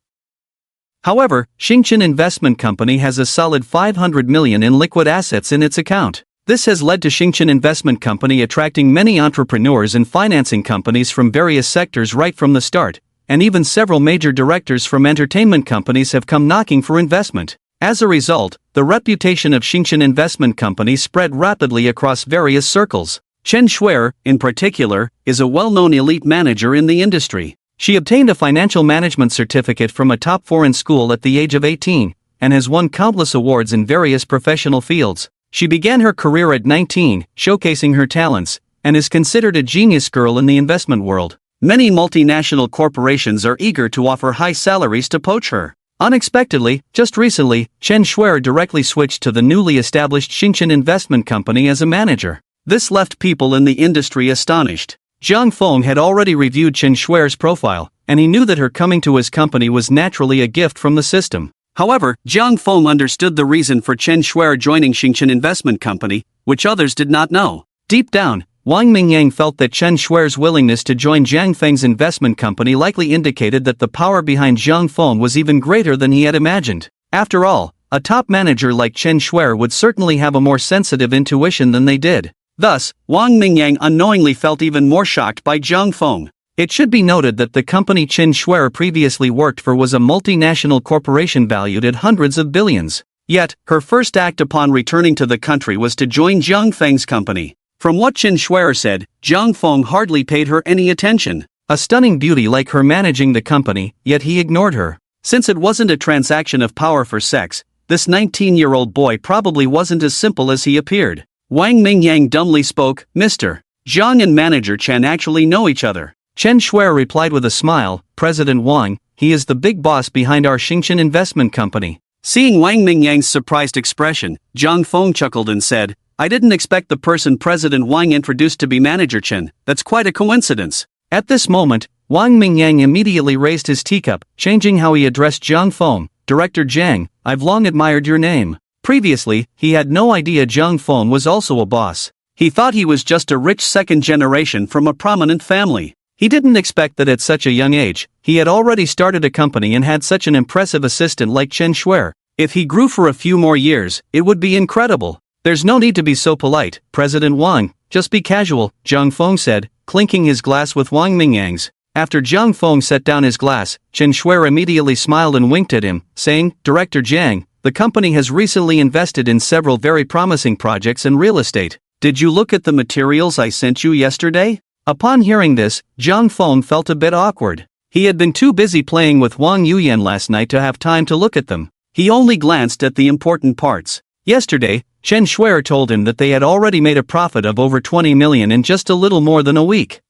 However, Xingchen Investment Company has a solid 500 million in liquid assets in its account. This has led to Xingchen Investment Company attracting many entrepreneurs and financing companies from various sectors right from the start, and even several major directors from entertainment companies have come knocking for investment. As a result, the reputation of Xingchen Investment Company spread rapidly across various circles. Chen Shuer, in particular, is a well-known elite manager in the industry. She obtained a financial management certificate from a top foreign school at the age of 18, and has won countless awards in various professional fields. She began her career at 19, showcasing her talents, and is considered a genius girl in the investment world. Many multinational corporations are eager to offer high salaries to poach her. Unexpectedly, just recently, Chen Shuer directly switched to the newly established Xingchen Investment Company as a manager. This left people in the industry astonished. Zhang Feng had already reviewed Chen Shuer's profile, and he knew that her coming to his company was naturally a gift from the system. However, Jiang Feng understood the reason for Chen Shuer joining Xingchen Investment Company, which others did not know. Deep down, Wang Mingyang felt that Chen Shuer's willingness to join Jiang Feng's investment company likely indicated that the power behind Jiang Feng was even greater than he had imagined. After all, a top manager like Chen Shuer would certainly have a more sensitive intuition than they did. Thus, Wang Mingyang unknowingly felt even more shocked by Jiang Feng. It should be noted that the company Chen Shuer previously worked for was a multinational corporation valued at hundreds of billions. Yet, her first act upon returning to the country was to join Jiang Feng's company. From what Chen Shuer said, Jiang Feng hardly paid her any attention. A stunning beauty like her managing the company, yet he ignored her. Since it wasn't a transaction of power for sex, this 19-year-old boy probably wasn't as simple as he appeared. Wang Mingyang dumbly spoke, Mr. Jiang and manager Chen actually know each other. Chen Shuer replied with a smile, President Wang, he is the big boss behind our Xingchen Investment Company. Seeing Wang Mingyang's surprised expression, Jiang Feng chuckled and said, I didn't expect the person President Wang introduced to be manager Chen, that's quite a coincidence. At this moment, Wang Mingyang immediately raised his teacup, changing how he addressed Jiang Feng. Director Jiang, I've long admired your name. Previously, he had no idea Jiang Feng was also a boss. He thought he was just a rich second generation from a prominent family. He didn't expect that at such a young age, he had already started a company and had such an impressive assistant like Chen Shuer. If he grew for a few more years, it would be incredible. There's no need to be so polite, President Wang, just be casual, Jiang Feng said, clinking his glass with Wang Mingyang's. After Jiang Feng set down his glass, Chen Shuer immediately smiled and winked at him, saying, Director Jiang, the company has recently invested in several very promising projects in real estate. Did you look at the materials I sent you yesterday? Upon hearing this, Jiang Feng felt a bit awkward. He had been too busy playing with Wang Yuyan last night to have time to look at them. He only glanced at the important parts. Yesterday, Chen Shuer told him that they had already made a profit of over 20 million in just a little more than a week.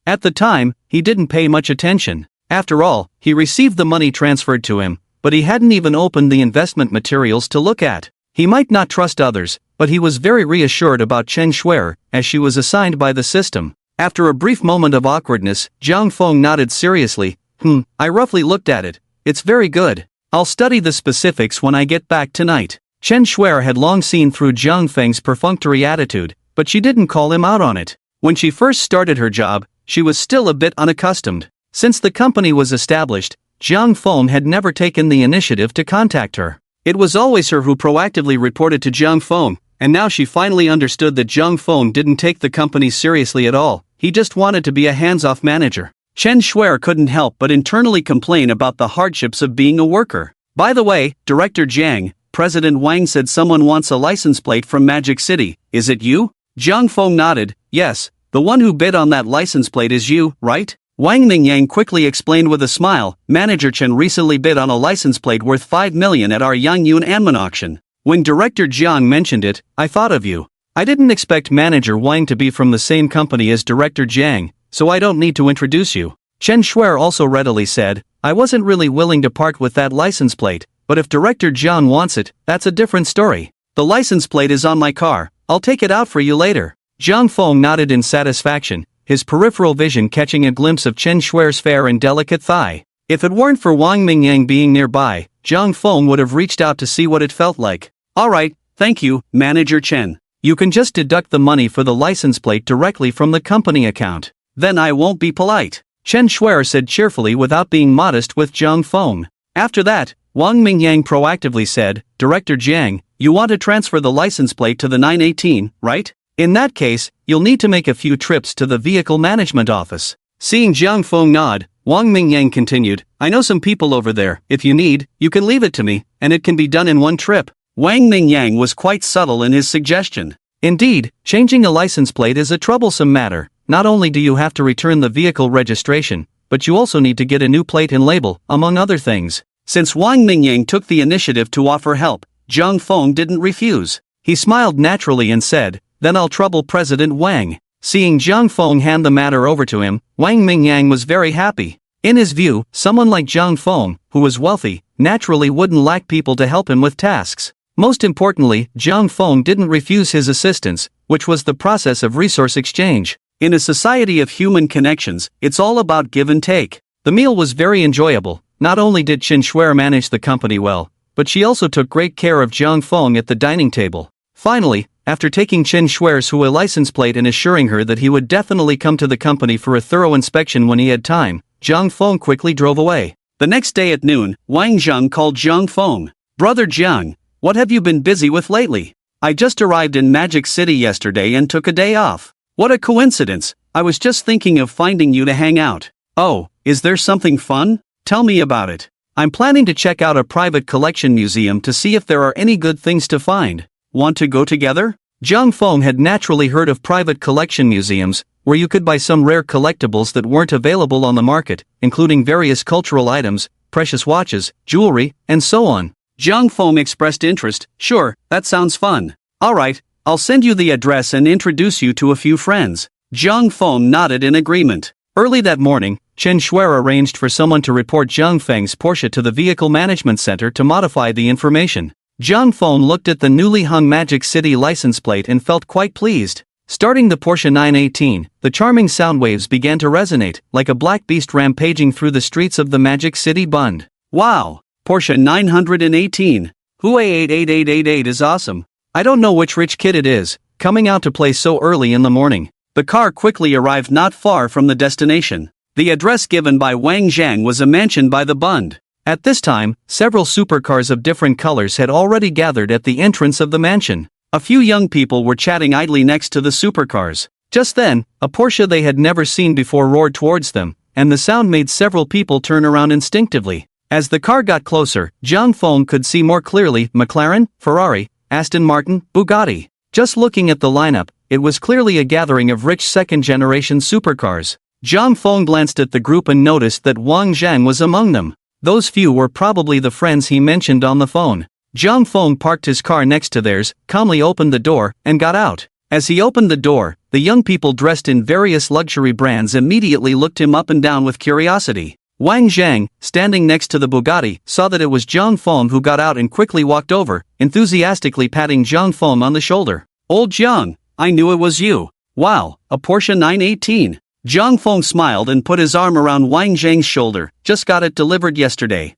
At the time, he didn't pay much attention. After all, he received the money transferred to him, but he hadn't even opened the investment materials to look at. He might not trust others, but he was very reassured about Chen Shuer, as she was assigned by the system. After a brief moment of awkwardness, Jiang Feng nodded seriously. I roughly looked at it. It's very good. I'll study the specifics when I get back tonight. Chen Shuer had long seen through Jiang Feng's perfunctory attitude, but she didn't call him out on it. When she first started her job, she was still a bit unaccustomed. Since the company was established, Jiang Feng had never taken the initiative to contact her. It was always her who proactively reported to Jiang Feng, and now she finally understood that Jiang Feng didn't take the company seriously at all. He just wanted to be a hands-off manager. Chen Shuer couldn't help but internally complain about the hardships of being a worker. By the way, Director Jiang, President Wang said someone wants a license plate from Magic City. Is it you? Jiang Feng nodded. Yes, the one who bid on that license plate is you, right? Wang Mingyang quickly explained with a smile, Manager Chen recently bid on a license plate worth 5 million at our Yangyun Anman auction. When Director Jiang mentioned it, I thought of you. I didn't expect Manager Wang to be from the same company as Director Jiang, so I don't need to introduce you. Chen Shuer also readily said, I wasn't really willing to part with that license plate, but if Director Jiang wants it, that's a different story. The license plate is on my car, I'll take it out for you later. Jiang Feng nodded in satisfaction, his peripheral vision catching a glimpse of Chen Shuer's fair and delicate thigh. If it weren't for Wang Mingyang being nearby, Jiang Feng would have reached out to see what it felt like. Alright, thank you, Manager Chen. You can just deduct the money for the license plate directly from the company account. Then I won't be polite. Chen Shuer said cheerfully without being modest with Jiang Feng. After that, Wang Mingyang proactively said, Director Jiang, you want to transfer the license plate to the 918, right? In that case, you'll need to make a few trips to the vehicle management office. Seeing Jiang Feng nod, Wang Mingyang continued, I know some people over there. If you need, you can leave it to me, and it can be done in one trip. Wang Mingyang was quite subtle in his suggestion. Indeed, changing a license plate is a troublesome matter. Not only do you have to return the vehicle registration, but you also need to get a new plate and label, among other things. Since Wang Mingyang took the initiative to offer help, Jiang Feng didn't refuse. He smiled naturally and said, Then I'll trouble President Wang. Seeing Jiang Feng hand the matter over to him, Wang Mingyang was very happy. In his view, someone like Jiang Feng, who was wealthy, naturally wouldn't lack people to help him with tasks. Most importantly, Jiang Feng didn't refuse his assistance, which was the process of resource exchange. In a society of human connections, it's all about give and take. The meal was very enjoyable. Not only did Qin Shuer manage the company well, but she also took great care of Jiang Feng at the dining table. Finally, after taking Qin Shuer's Hua license plate and assuring her that he would definitely come to the company for a thorough inspection when he had time, Jiang Feng quickly drove away. The next day at noon, Wang Zheng called Jiang Feng. "Brother Jiang, what have you been busy with lately? I just arrived in Magic City yesterday and took a day off. What a coincidence, I was just thinking of finding you to hang out. Oh, is there something fun? Tell me about it. I'm planning to check out a private collection museum to see if there are any good things to find. Want to go together?" Jiang Feng had naturally heard of private collection museums, where you could buy some rare collectibles that weren't available on the market, including various cultural items, precious watches, jewelry, and so on. Jiang Feng expressed interest. "Sure, that sounds fun. Alright, I'll send you the address and introduce you to a few friends." Jiang Feng nodded in agreement. Early that morning, Qin Shuer arranged for someone to report Jiang Feng's Porsche to the Vehicle Management Center to modify the information. Jiang Feng looked at the newly hung Magic City license plate and felt quite pleased. Starting the Porsche 918, the charming sound waves began to resonate, like a black beast rampaging through the streets of the Magic City Bund. "Wow, Porsche 918. Hua 88888 is awesome. I don't know which rich kid it is, coming out to play so early in the morning." The car quickly arrived not far from the destination. The address given by Wang Zhang was a mansion by the Bund. At this time, several supercars of different colors had already gathered at the entrance of the mansion. A few young people were chatting idly next to the supercars. Just then, a Porsche they had never seen before roared towards them, and the sound made several people turn around instinctively. As the car got closer, Jiang Feng could see more clearly McLaren, Ferrari, Aston Martin, Bugatti. Just looking at the lineup, it was clearly a gathering of rich second-generation supercars. Jiang Feng glanced at the group and noticed that Wang Zhang was among them. Those few were probably the friends he mentioned on the phone. Jiang Feng parked his car next to theirs, calmly opened the door, and got out. As he opened the door, the young people dressed in various luxury brands immediately looked him up and down with curiosity. Wang Zhang, standing next to the Bugatti, saw that it was Jiang Feng who got out and quickly walked over, enthusiastically patting Jiang Feng on the shoulder. "Old Jiang, I knew it was you. Wow, a Porsche 918. Jiang Feng smiled and put his arm around Wang Zhang's shoulder. "Just got it delivered yesterday."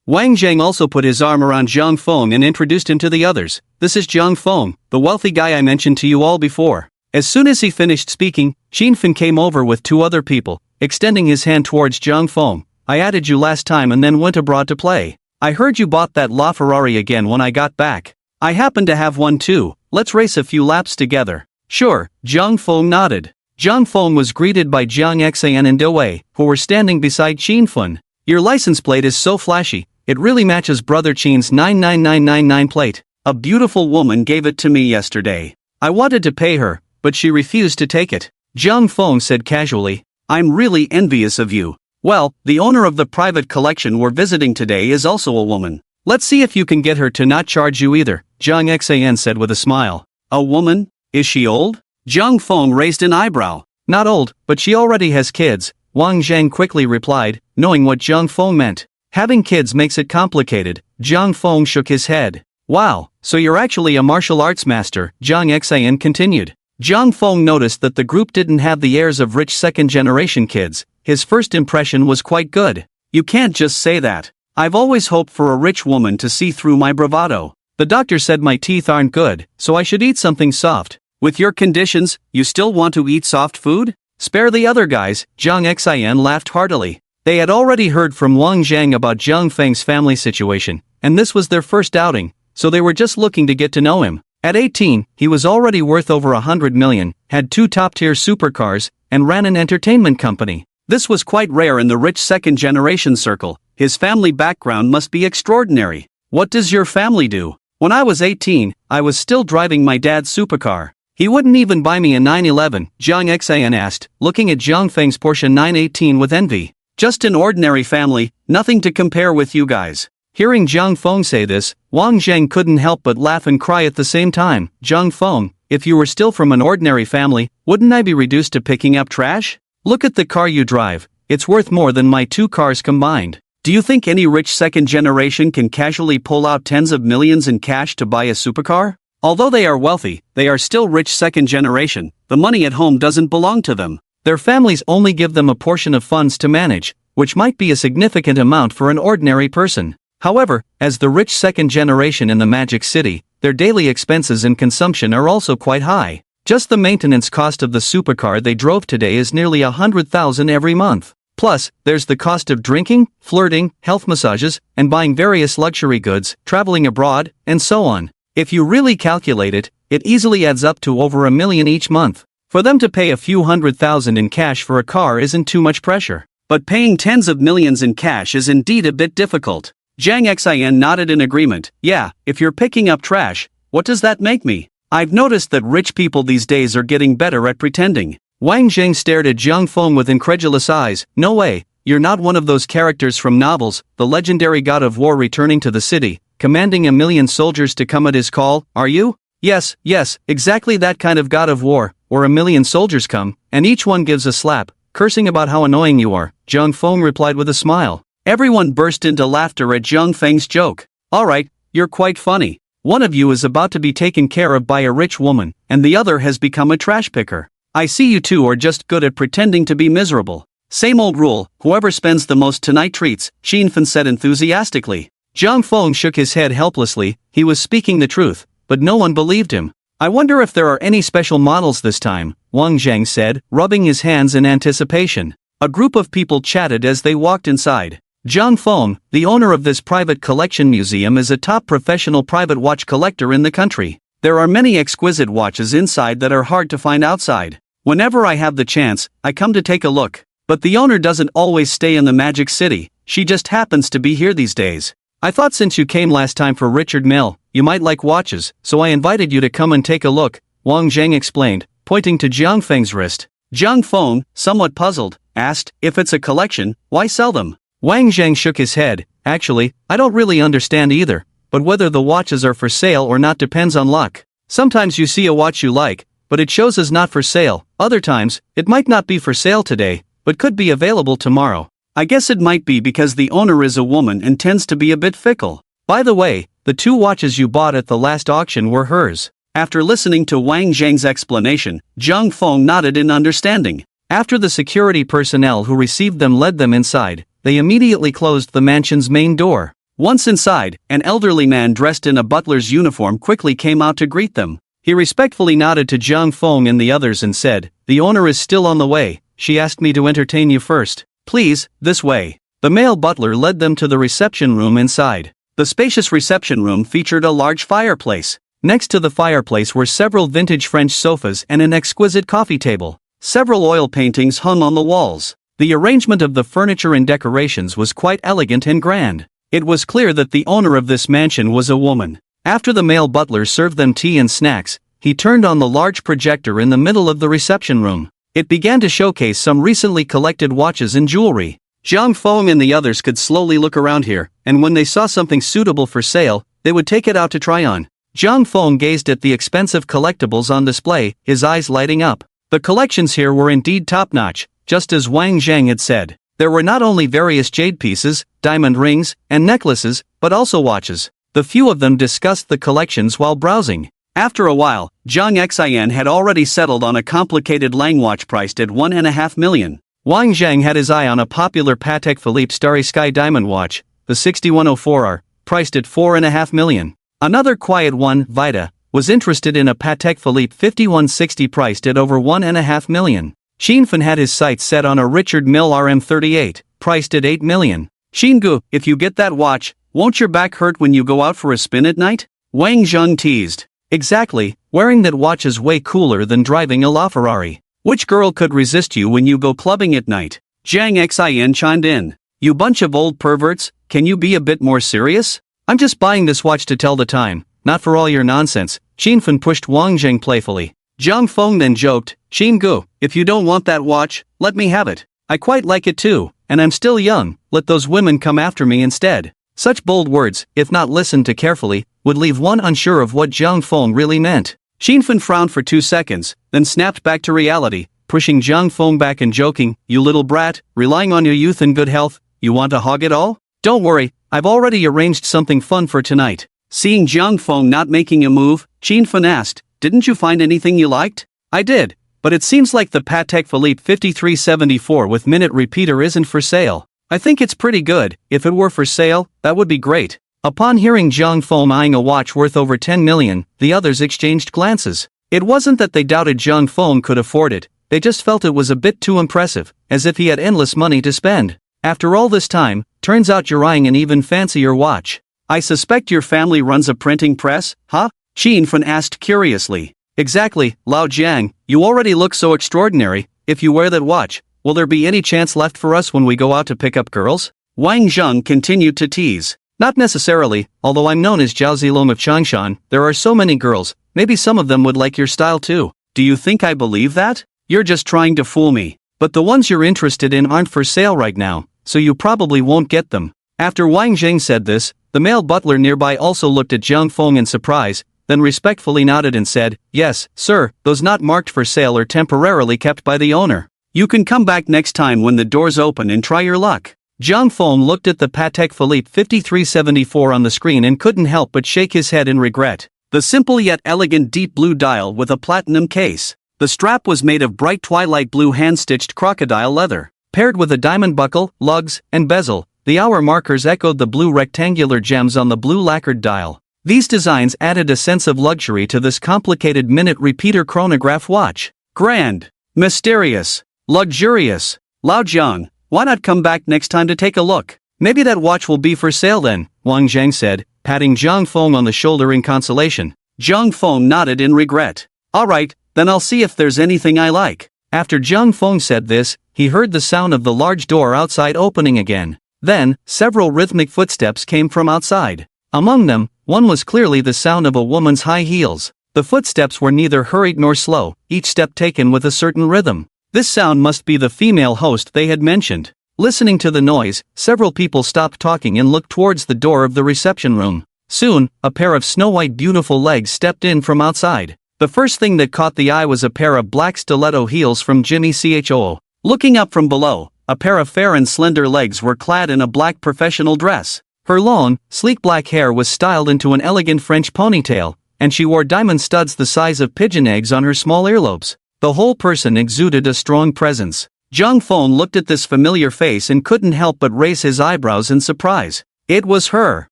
Wang Zhang also put his arm around Jiang Feng and introduced him to the others. "This is Jiang Feng, the wealthy guy I mentioned to you all before." As soon as he finished speaking, Qin Fen came over with two other people, extending his hand towards Jiang Feng. "I added you last time and then went abroad to play. I heard you bought that LaFerrari again when I got back. I happen to have one too. Let's race a few laps together." "Sure," Jiang Feng nodded. Jiang Feng was greeted by Jiang Xian and Dewei, who were standing beside Qin Fen. "Your license plate is so flashy, it really matches Brother Qin's 99999 plate. A beautiful woman gave it to me yesterday. I wanted to pay her, but she refused to take it," Jiang Feng said casually. "I'm really envious of you. Well, the owner of the private collection we're visiting today is also a woman. Let's see if you can get her to not charge you either," Jiang Xian said with a smile. "A woman? Is she old?" Jiang Feng raised an eyebrow. "Not old, but she already has kids," Wang Zhang quickly replied, knowing what Jiang Feng meant. "Having kids makes it complicated." Jiang Feng shook his head. "Wow, so you're actually a martial arts master," Jiang Xian continued. Jiang Feng noticed that the group didn't have the airs of rich second-generation kids. His first impression was quite good. "You can't just say that. I've always hoped for a rich woman to see through my bravado. The doctor said my teeth aren't good, so I should eat something soft." "With your conditions, you still want to eat soft food?" "Spare the other guys," Jiang Xian laughed heartily. They had already heard from Wang Zhang about Jiang Feng's family situation, and this was their first outing, so they were just looking to get to know him. At 18, he was already worth over 100 million, had two top-tier supercars, and ran an entertainment company. This was quite rare in the rich second-generation circle. His family background must be extraordinary. "What does your family do?" "When I was 18, I was still driving my dad's supercar. He wouldn't even buy me a 911, Jiang Xian asked, looking at Jiang Feng's Porsche 918 with envy. "Just an ordinary family, nothing to compare with you guys." Hearing Jiang Feng say this, Wang Zhang couldn't help but laugh and cry at the same time. "Jiang Feng, if you were still from an ordinary family, wouldn't I be reduced to picking up trash? Look at the car you drive, it's worth more than my two cars combined." "Do you think any rich second generation can casually pull out tens of millions in cash to buy a supercar? Although they are wealthy, they are still rich second generation. The money at home doesn't belong to them. Their families only give them a portion of funds to manage, which might be a significant amount for an ordinary person. However, as the rich second generation in the Magic City, their daily expenses and consumption are also quite high. Just the maintenance cost of the supercar they drove today is nearly 100,000 every month. Plus, there's the cost of drinking, flirting, health massages, and buying various luxury goods, traveling abroad, and so on. If you really calculate it, it easily adds up to over $1 million each month. For them to pay a few $100,000 in cash for a car isn't too much pressure. But paying tens of millions in cash is indeed a bit difficult. Zhang Xin nodded in agreement. Yeah, if you're picking up trash, what does that make me? I've noticed that rich people these days are getting better at pretending. Wang Zheng stared at Zhang Feng with incredulous eyes. No way, you're not one of those characters from novels, the legendary god of war returning to the city, commanding 1 million soldiers to come at his call, are you? Yes, exactly that kind of god of war, where 1 million soldiers come, and each one gives a slap, cursing about how annoying you are, Zhang Feng replied with a smile. Everyone burst into laughter at Zhang Feng's joke. Alright, you're quite funny. One of you is about to be taken care of by a rich woman, and the other has become a trash picker. I see you two are just good at pretending to be miserable. Same old rule, whoever spends the most tonight treats, Xin Fen said enthusiastically. Zhang Feng shook his head helplessly. He was speaking the truth, but no one believed him. I wonder if there are any special models this time, Wang Zheng said, rubbing his hands in anticipation. A group of people chatted as they walked inside. Zhang Feng, the owner of this private collection museum, is a top professional private watch collector in the country. There are many exquisite watches inside that are hard to find outside. Whenever I have the chance, I come to take a look. But the owner doesn't always stay in the Magic City, she just happens to be here these days. I thought since you came last time for Richard Mill, you might like watches, so I invited you to come and take a look, Wang Zheng explained, pointing to Zhang Feng's wrist. Zhang Feng, somewhat puzzled, asked, if it's a collection, why sell them? Wang Zheng shook his head. Actually, I don't really understand either, but whether the watches are for sale or not depends on luck. Sometimes you see a watch you like, but it shows as not for sale. Other times, it might not be for sale today, but could be available tomorrow. I guess it might be because the owner is a woman and tends to be a bit fickle. By the way, the 2 watches you bought at the last auction were hers. After listening to Wang Zheng's explanation, Zhang Feng nodded in understanding. After the security personnel who received them led them inside, they immediately closed the mansion's main door. Once inside, an elderly man dressed in a butler's uniform quickly came out to greet them. He respectfully nodded to Zhang Feng and the others and said, "The owner is still on the way. She asked me to entertain you first. Please, this way." The male butler led them to the reception room inside. The spacious reception room featured a large fireplace. Next to the fireplace were several vintage French sofas and an exquisite coffee table. Several oil paintings hung on the walls. The arrangement of the furniture and decorations was quite elegant and grand. It was clear that the owner of this mansion was a woman. After the male butler served them tea and snacks, he turned on the large projector in the middle of the reception room. It began to showcase some recently collected watches and jewelry. Zhang Feng and the others could slowly look around here, and when they saw something suitable for sale, they would take it out to try on. Zhang Feng gazed at the expensive collectibles on display, his eyes lighting up. The collections here were indeed top-notch, just as Wang Zheng had said. There were not only various jade pieces, diamond rings, and necklaces, but also watches. The few of them discussed the collections while browsing. After a while, Zhang Xian had already settled on a complicated Lang watch priced at 1.5 million. Wang Zheng had his eye on a popular Patek Philippe Starry Sky diamond watch, the 6104R, priced at 4.5 million. Another quiet one, Vita, was interested in a Patek Philippe 5160 priced at over 1.5 million. Xinfen had his sights set on a Richard Mille RM38, priced at 8 million. Xingu, if you get that watch, won't your back hurt when you go out for a spin at night? Wang Zheng teased. Exactly, wearing that watch is way cooler than driving a LaFerrari. Which girl could resist you when you go clubbing at night? Zhang Xian chimed in. You bunch of old perverts, can you be a bit more serious? I'm just buying this watch to tell the time, not for all your nonsense, Xinfen pushed Wang Zheng playfully. Zhang Feng then joked, Xingu, if you don't want that watch, let me have it. I quite like it too, and I'm still young, let those women come after me instead. Such bold words, if not listened to carefully, would leave one unsure of what Zhang Feng really meant. Xinfen frowned for 2 seconds, then snapped back to reality, pushing Zhang Feng back and joking, you little brat, relying on your youth and good health, you want to hog it all? Don't worry, I've already arranged something fun for tonight. Seeing Zhang Feng not making a move, Xinfen asked, didn't you find anything you liked? I did, but it seems like the Patek Philippe 5374 with minute repeater isn't for sale. I think it's pretty good. If it were for sale, that would be great. Upon hearing Zhang Feng eyeing a watch worth over 10 million, the others exchanged glances. It wasn't that they doubted Zhang Feng could afford it, they just felt it was a bit too impressive, as if he had endless money to spend. After all this time, turns out you're eyeing an even fancier watch. I suspect your family runs a printing press, huh? Qin Fen asked curiously. Exactly, Lao Jiang, you already look so extraordinary. If you wear that watch, will there be any chance left for us when we go out to pick up girls? Wang Zheng continued to tease. Not necessarily, although I'm known as Zhao Zilong of Changshan, there are so many girls, maybe some of them would like your style too. Do you think I believe that? You're just trying to fool me. But the ones you're interested in aren't for sale right now, so you probably won't get them. After Wang Zheng said this, the male butler nearby also looked at Zhang Feng in surprise, then respectfully nodded and said, "Yes, sir, those not marked for sale are temporarily kept by the owner. You can come back next time when the doors open and try your luck." Zhang Feng looked at the Patek Philippe 5374 on the screen and couldn't help but shake his head in regret. The simple yet elegant deep blue dial with a platinum case. The strap was made of bright twilight blue hand-stitched crocodile leather. Paired with a diamond buckle, lugs, and bezel, the hour markers echoed the blue rectangular gems on the blue lacquered dial. These designs added a sense of luxury to this complicated minute repeater chronograph watch. Grand, mysterious, luxurious. Lao Jiang, why not come back next time to take a look? Maybe that watch will be for sale then, Wang Zheng said, patting Zhang Feng on the shoulder in consolation. Zhang Feng nodded in regret. Alright, then I'll see if there's anything I like. After Zhang Feng said this, he heard the sound of the large door outside opening again. Then, several rhythmic footsteps came from outside. Among them, one was clearly the sound of a woman's high heels. The footsteps were neither hurried nor slow, each step taken with a certain rhythm. This sound must be the female host they had mentioned. Listening to the noise, several people stopped talking and looked towards the door of the reception room. Soon, a pair of snow-white beautiful legs stepped in from outside. The first thing that caught the eye was a pair of black stiletto heels from Jimmy Choo. Looking up from below, a pair of fair and slender legs were clad in a black professional dress. Her long, sleek black hair was styled into an elegant French ponytail, and she wore diamond studs the size of pigeon eggs on her small earlobes. The whole person exuded a strong presence. Zhang Feng looked at this familiar face and couldn't help but raise his eyebrows in surprise. It was her.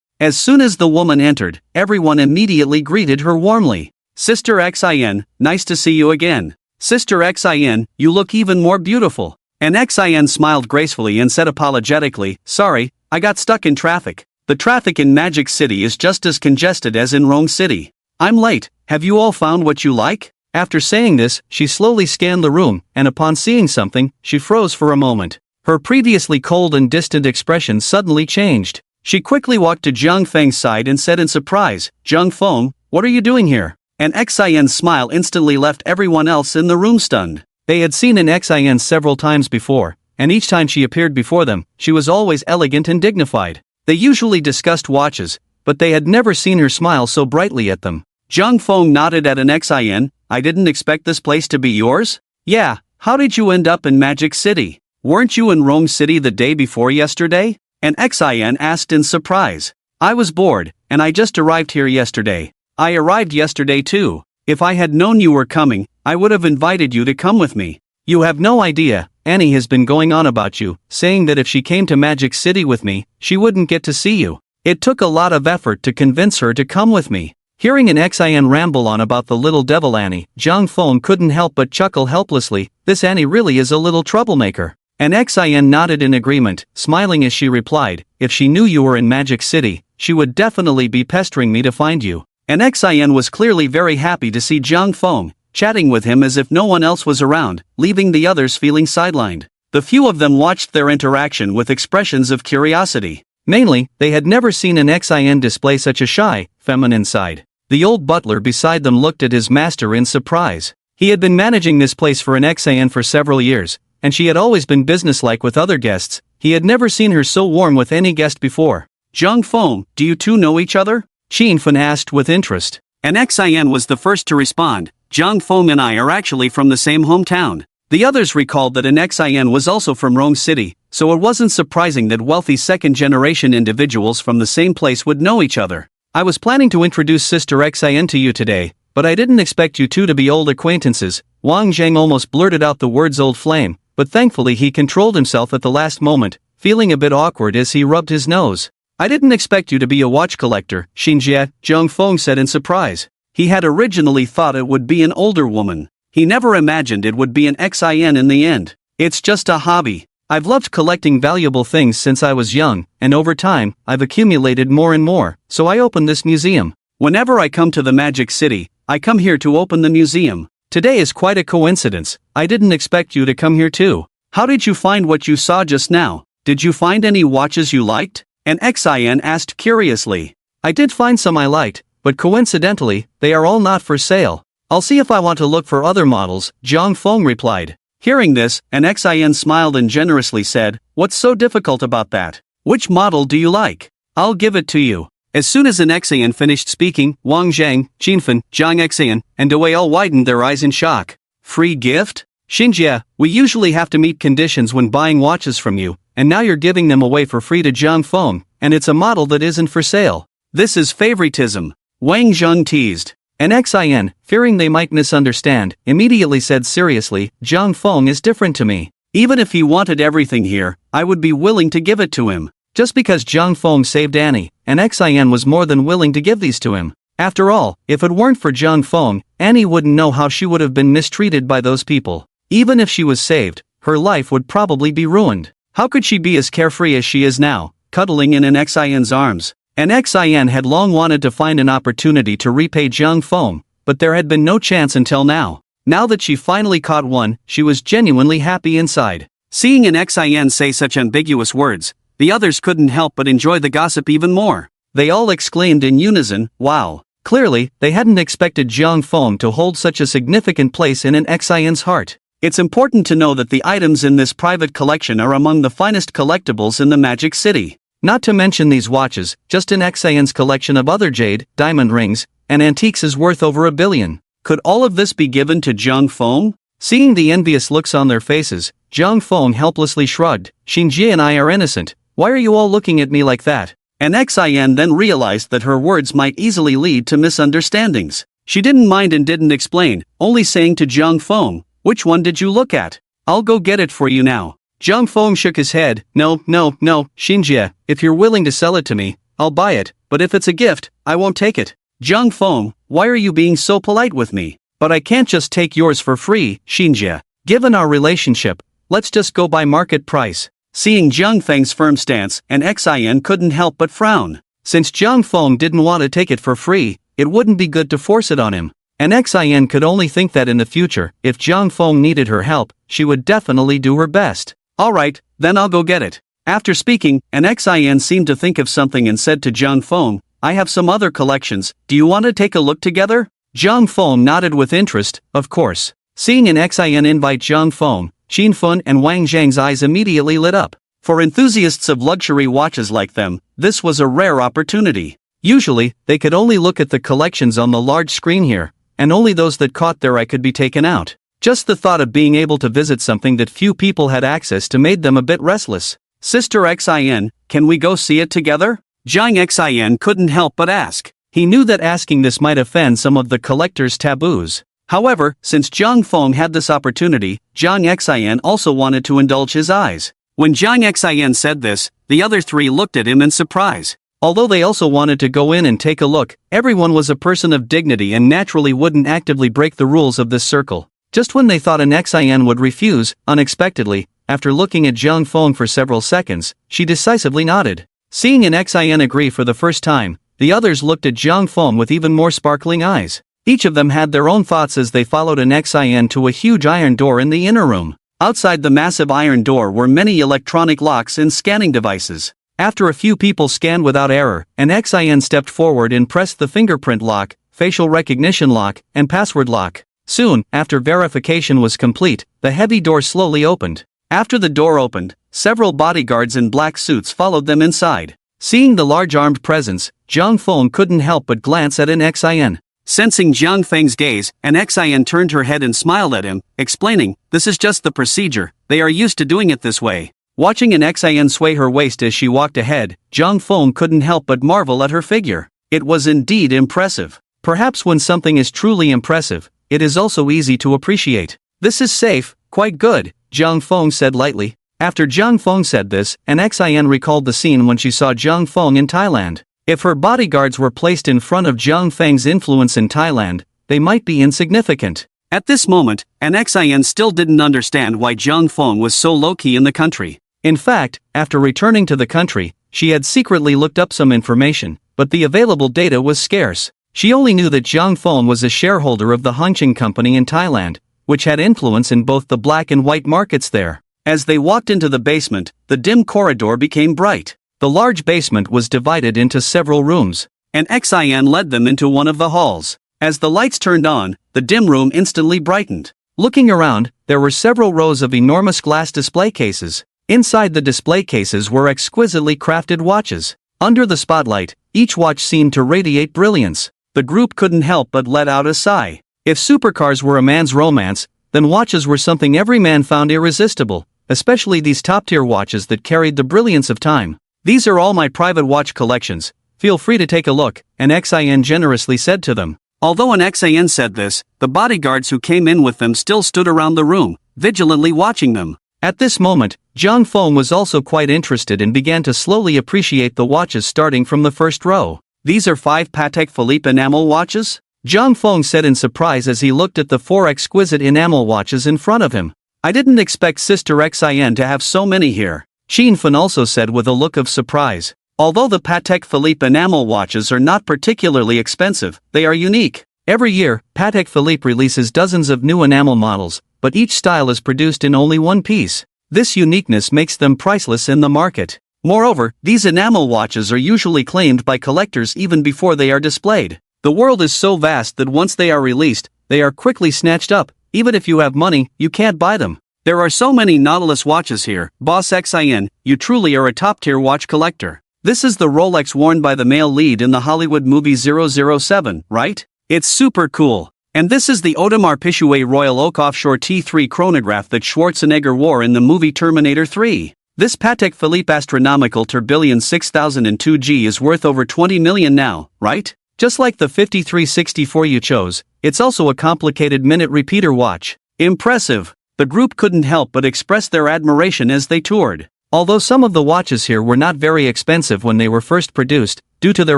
As soon as the woman entered, everyone immediately greeted her warmly. Sister Xin, nice to see you again. Sister Xin, you look even more beautiful. And Xin smiled gracefully and said apologetically, sorry, I got stuck in traffic. The traffic in Magic City is just as congested as in Rong City. I'm late, have you all found what you like? After saying this, she slowly scanned the room, and upon seeing something, she froze for a moment. Her previously cold and distant expression suddenly changed. She quickly walked to Zhang Feng's side and said in surprise, Zhang Feng, what are you doing here? And Xian's smile instantly left everyone else in the room stunned. They had seen an Xian several times before, and each time she appeared before them, she was always elegant and dignified. They usually discussed watches, but they had never seen her smile so brightly at them. Zhang Feng nodded at an Xian. I didn't expect this place to be yours? Yeah, how did you end up in Magic City? Weren't you in Rong City the day before yesterday? And Xian asked in surprise. I was bored, and I just arrived here yesterday. I arrived yesterday too. If I had known you were coming, I would have invited you to come with me. You have no idea, Annie has been going on about you, saying that if she came to Magic City with me, she wouldn't get to see you. It took a lot of effort to convince her to come with me. Hearing an Xian ramble on about the little devil Annie, Zhang Feng couldn't help but chuckle helplessly. This Annie really is a little troublemaker. And Xian nodded in agreement, smiling as she replied, if she knew you were in Magic City, she would definitely be pestering me to find you. And Xian was clearly very happy to see Zhang Feng, chatting with him as if no one else was around, leaving the others feeling sidelined. The few of them watched their interaction with expressions of curiosity. Mainly, they had never seen an Xian display such a shy, feminine side. The old butler beside them looked at his master in surprise. He had been managing this place for an Xian for several years, and she had always been businesslike with other guests. He had never seen her so warm with any guest before. Zhang Feng, do you two know each other? Qin Fen asked with interest. And Xian was the first to respond. Zhang Feng and I are actually from the same hometown. The others recalled that an Xian was also from Rong City, so it wasn't surprising that wealthy second-generation individuals from the same place would know each other. I was planning to introduce Sister Xian to you today, but I didn't expect you two to be old acquaintances. Wang Zheng almost blurted out the words old flame, but thankfully he controlled himself at the last moment. feeling a bit awkward as he rubbed his nose. I didn't expect you to be a watch collector, Xinjie, Zhang Feng said in surprise. He had originally thought it would be an older woman. He never imagined it would be an Xin in the end. It's just a hobby. I've loved collecting valuable things since I was young, and over time, I've accumulated more and more, so I opened this museum. Whenever I come to the Magic City, I come here to open the museum. Today is quite a coincidence. I didn't expect you to come here too. How did you find what you saw just now? Did you find any watches you liked? An Xin asked curiously. I did find some I liked, but coincidentally, they are all not for sale. I'll see if I want to look for other models, Zhang Feng replied. Hearing this, an Xin smiled and generously said, "What's so difficult about that? Which model do you like? I'll give it to you." As soon as an Xin finished speaking, Wang Zhang, Qinfen, Zhang Xin, and Dewey all widened their eyes in shock. Free gift? Xinjie, we usually have to meet conditions when buying watches from you, and now you're giving them away for free to Zhang Feng, and it's a model that isn't for sale. This is favoritism. Wang Zheng teased. An Xin, fearing they might misunderstand, immediately said seriously, Zhang Feng is different to me. Even if he wanted everything here, I would be willing to give it to him. Just because Zhang Feng saved Annie, an Xin was more than willing to give these to him. After all, if it weren't for Zhang Feng, Annie wouldn't know how she would have been mistreated by those people. Even if she was saved, her life would probably be ruined. How could she be as carefree as she is now, cuddling in an Xin's arms? An Xin had long wanted to find an opportunity to repay Zhang Feng, but there had been no chance until now. Now that she finally caught one, she was genuinely happy inside. Seeing an Xin say such ambiguous words, the others couldn't help but enjoy the gossip even more. They all exclaimed in unison, "Wow." Clearly, they hadn't expected Zhang Feng to hold such a significant place in an Xin's heart. It's important to know that the items in this private collection are among the finest collectibles in the Magic City. Not to mention these watches, just an Xin's collection of other jade, diamond rings, and antiques is worth over $1 billion. Could all of this be given to Zhang Feng? Seeing the envious looks on their faces, Zhang Feng helplessly shrugged. Xinjie and I are innocent. Why are you all looking at me like that? An Xin then realized that her words might easily lead to misunderstandings. She didn't mind and didn't explain, only saying to Zhang Feng, "Which one did you look at? I'll go get it for you now." Zhang Feng shook his head. No, Xinjie, if you're willing to sell it to me, I'll buy it, but if it's a gift, I won't take it. Zhang Feng, why are you being so polite with me? But I can't just take yours for free, Xinjie. Given our relationship, let's just go by market price. Seeing Zhang Feng's firm stance, an Xin couldn't help but frown. Since Zhang Feng didn't want to take it for free, it wouldn't be good to force it on him. An Xin could only think that in the future, if Zhang Feng needed her help, she would definitely do her best. Alright, then I'll go get it. After speaking, an Xin seemed to think of something and said to Zhang Feng, I have some other collections, do you want to take a look together? Zhang Feng nodded with interest, of course. Seeing an Xin invite Zhang Feng, Qinfen and Wang Zhang's eyes immediately lit up. For enthusiasts of luxury watches like them, this was a rare opportunity. Usually, they could only look at the collections on the large screen here, and only those that caught their eye could be taken out. Just the thought of being able to visit something that few people had access to made them a bit restless. Sister Xin, can we go see it together? Zhang Xin couldn't help but ask. He knew that asking this might offend some of the collector's taboos. However, since Zhang Feng had this opportunity, Zhang Xin also wanted to indulge his eyes. When Zhang Xin said this, the other three looked at him in surprise. Although they also wanted to go in and take a look, everyone was a person of dignity and naturally wouldn't actively break the rules of this circle. Just when they thought an Xin would refuse, unexpectedly, after looking at Zhang Feng for several seconds, she decisively nodded. Seeing an Xin agree for the first time, the others looked at Zhang Feng with even more sparkling eyes. Each of them had their own thoughts as they followed an Xin to a huge iron door in the inner room. Outside the massive iron door were many electronic locks and scanning devices. After a few people scanned without error, an Xin stepped forward and pressed the fingerprint lock, facial recognition lock, and password lock. Soon, after verification was complete, the heavy door slowly opened. After the door opened, several bodyguards in black suits followed them inside. Seeing the large armed presence, Zhang Feng couldn't help but glance at an Xin. Sensing Zhang Feng's gaze, an Xin turned her head and smiled at him, explaining, "This is just the procedure, they are used to doing it this way." Watching an Xin sway her waist as she walked ahead, Zhang Feng couldn't help but marvel at her figure. It was indeed impressive. Perhaps when something is truly impressive, it is also easy to appreciate. "This is safe, quite good," Zhang Feng said lightly. After Zhang Feng said this, an Xin recalled the scene when she saw Zhang Feng in Thailand. If her bodyguards were placed in front of Zhang Feng's influence in Thailand, they might be insignificant. At this moment, an Xin still didn't understand why Zhang Feng was so low-key in the country. In fact, after returning to the country, she had secretly looked up some information, but the available data was scarce. She only knew that Zhang Feng was a shareholder of the Hongqing Company in Thailand, which had influence in both the black and white markets there. As they walked into the basement, the dim corridor became bright. The large basement was divided into several rooms. An Xin led them into one of the halls. As the lights turned on, the dim room instantly brightened. Looking around, there were several rows of enormous glass display cases. Inside the display cases were exquisitely crafted watches. Under the spotlight, each watch seemed to radiate brilliance. The group couldn't help but let out a sigh. If supercars were a man's romance, then watches were something every man found irresistible, especially these top-tier watches that carried the brilliance of time. These are all my private watch collections. Feel free to take a look, an Xin generously said to them. Although an Xin said this, the bodyguards who came in with them still stood around the room, vigilantly watching them. At this moment, Zhang Feng was also quite interested and began to slowly appreciate the watches starting from the first row. These are 5 Patek Philippe enamel watches? Zhang Feng said in surprise as he looked at the 4 exquisite enamel watches in front of him. I didn't expect Sister Xin to have so many here. Qin Fen also said with a look of surprise. Although the Patek Philippe enamel watches are not particularly expensive, they are unique. Every year, Patek Philippe releases dozens of new enamel models, but each style is produced in only one piece. This uniqueness makes them priceless in the market. Moreover, these enamel watches are usually claimed by collectors even before they are displayed. The world is so vast that once they are released, they are quickly snatched up. Even if you have money, you can't buy them. There are so many Nautilus watches here. Boss Xin, you truly are a top-tier watch collector. This is the Rolex worn by the male lead in the Hollywood movie 007, right? It's super cool. And this is the Audemars Piguet Royal Oak Offshore T3 chronograph that Schwarzenegger wore in the movie Terminator 3. This Patek Philippe Astronomical Tourbillon 6002G is worth over 20 million now, right? Just like the 5364 you chose, it's also a complicated minute repeater watch. Impressive. The group couldn't help but express their admiration as they toured. Although some of the watches here were not very expensive when they were first produced, due to their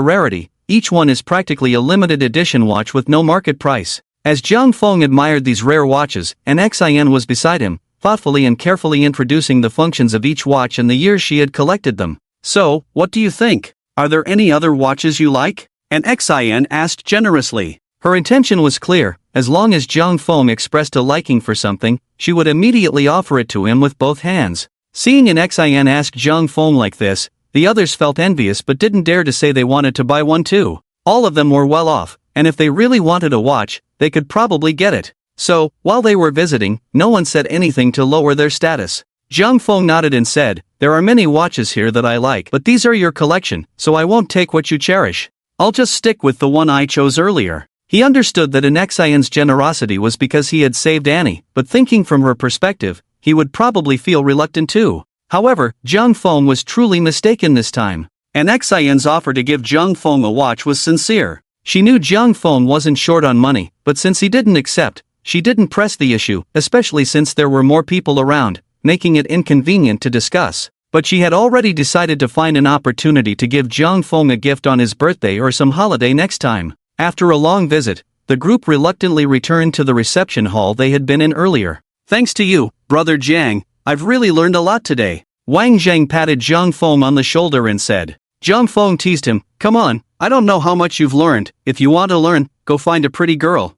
rarity, each one is practically a limited edition watch with no market price. As Zhang Feng admired these rare watches, an Xin was beside him, thoughtfully and carefully introducing the functions of each watch and the years she had collected them. So, what do you think? Are there any other watches you like? An Xin asked generously. Her intention was clear. As long as Zhang Feng expressed a liking for something, she would immediately offer it to him with both hands. Seeing an Xin ask Zhang Feng like this, the others felt envious but didn't dare to say they wanted to buy one too. All of them were well off, and if they really wanted a watch, they could probably get it. So, while they were visiting, no one said anything to lower their status. Zhang Feng nodded and said, "There are many watches here that I like, but these are your collection, so I won't take what you cherish. I'll just stick with the one I chose earlier." He understood that an Xin's generosity was because he had saved Annie, but thinking from her perspective, he would probably feel reluctant too. However, Zhang Feng was truly mistaken this time. An Xin's offer to give Zhang Feng a watch was sincere. She knew Zhang Feng wasn't short on money, but since he didn't accept, she didn't press the issue, especially since there were more people around, making it inconvenient to discuss. But she had already decided to find an opportunity to give Zhang Feng a gift on his birthday or some holiday next time. After a long visit, the group reluctantly returned to the reception hall they had been in earlier. "Thanks to you, Brother Jiang, I've really learned a lot today." Wang Zheng patted Zhang Feng on the shoulder and said. Zhang Feng teased him, "Come on, I don't know how much you've learned. If you want to learn, go find a pretty girl."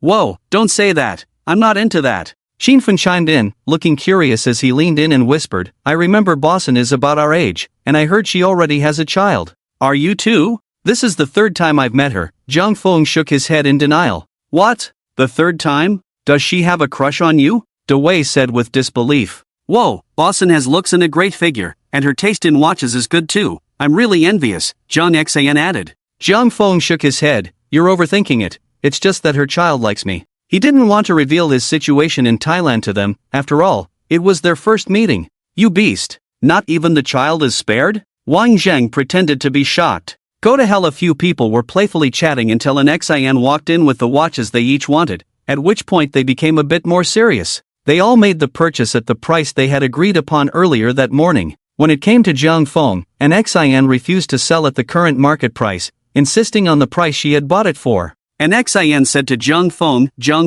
"Whoa, don't say that. I'm not into that." Qin Fen chimed in, looking curious as he leaned in and whispered, "I remember Bosson is about our age, and I heard she already has a child." "Are you too?" "This is the third time I've met her." Zhang Feng shook his head in denial. "What? The third time? Does she have a crush on you?" De Wei said with disbelief. "Whoa, Bosson has looks and a great figure, and her taste in watches is good too. I'm really envious," Zhang Xian added. Zhang Feng shook his head. "You're overthinking it. It's just that her child likes me." He didn't want to reveal his situation in Thailand to them. After all, it was their first meeting. "You beast. Not even the child is spared?" Wang Zheng pretended to be shocked. Go to hell. A few people were playfully chatting until an Xian walked in with the watches they each wanted, at which point they became a bit more serious. They all made the purchase at the price they had agreed upon earlier that morning. When it came to Jiang Feng, an Xin refused to sell at the current market price, insisting on the price she had bought it for. An Xin said to Jiang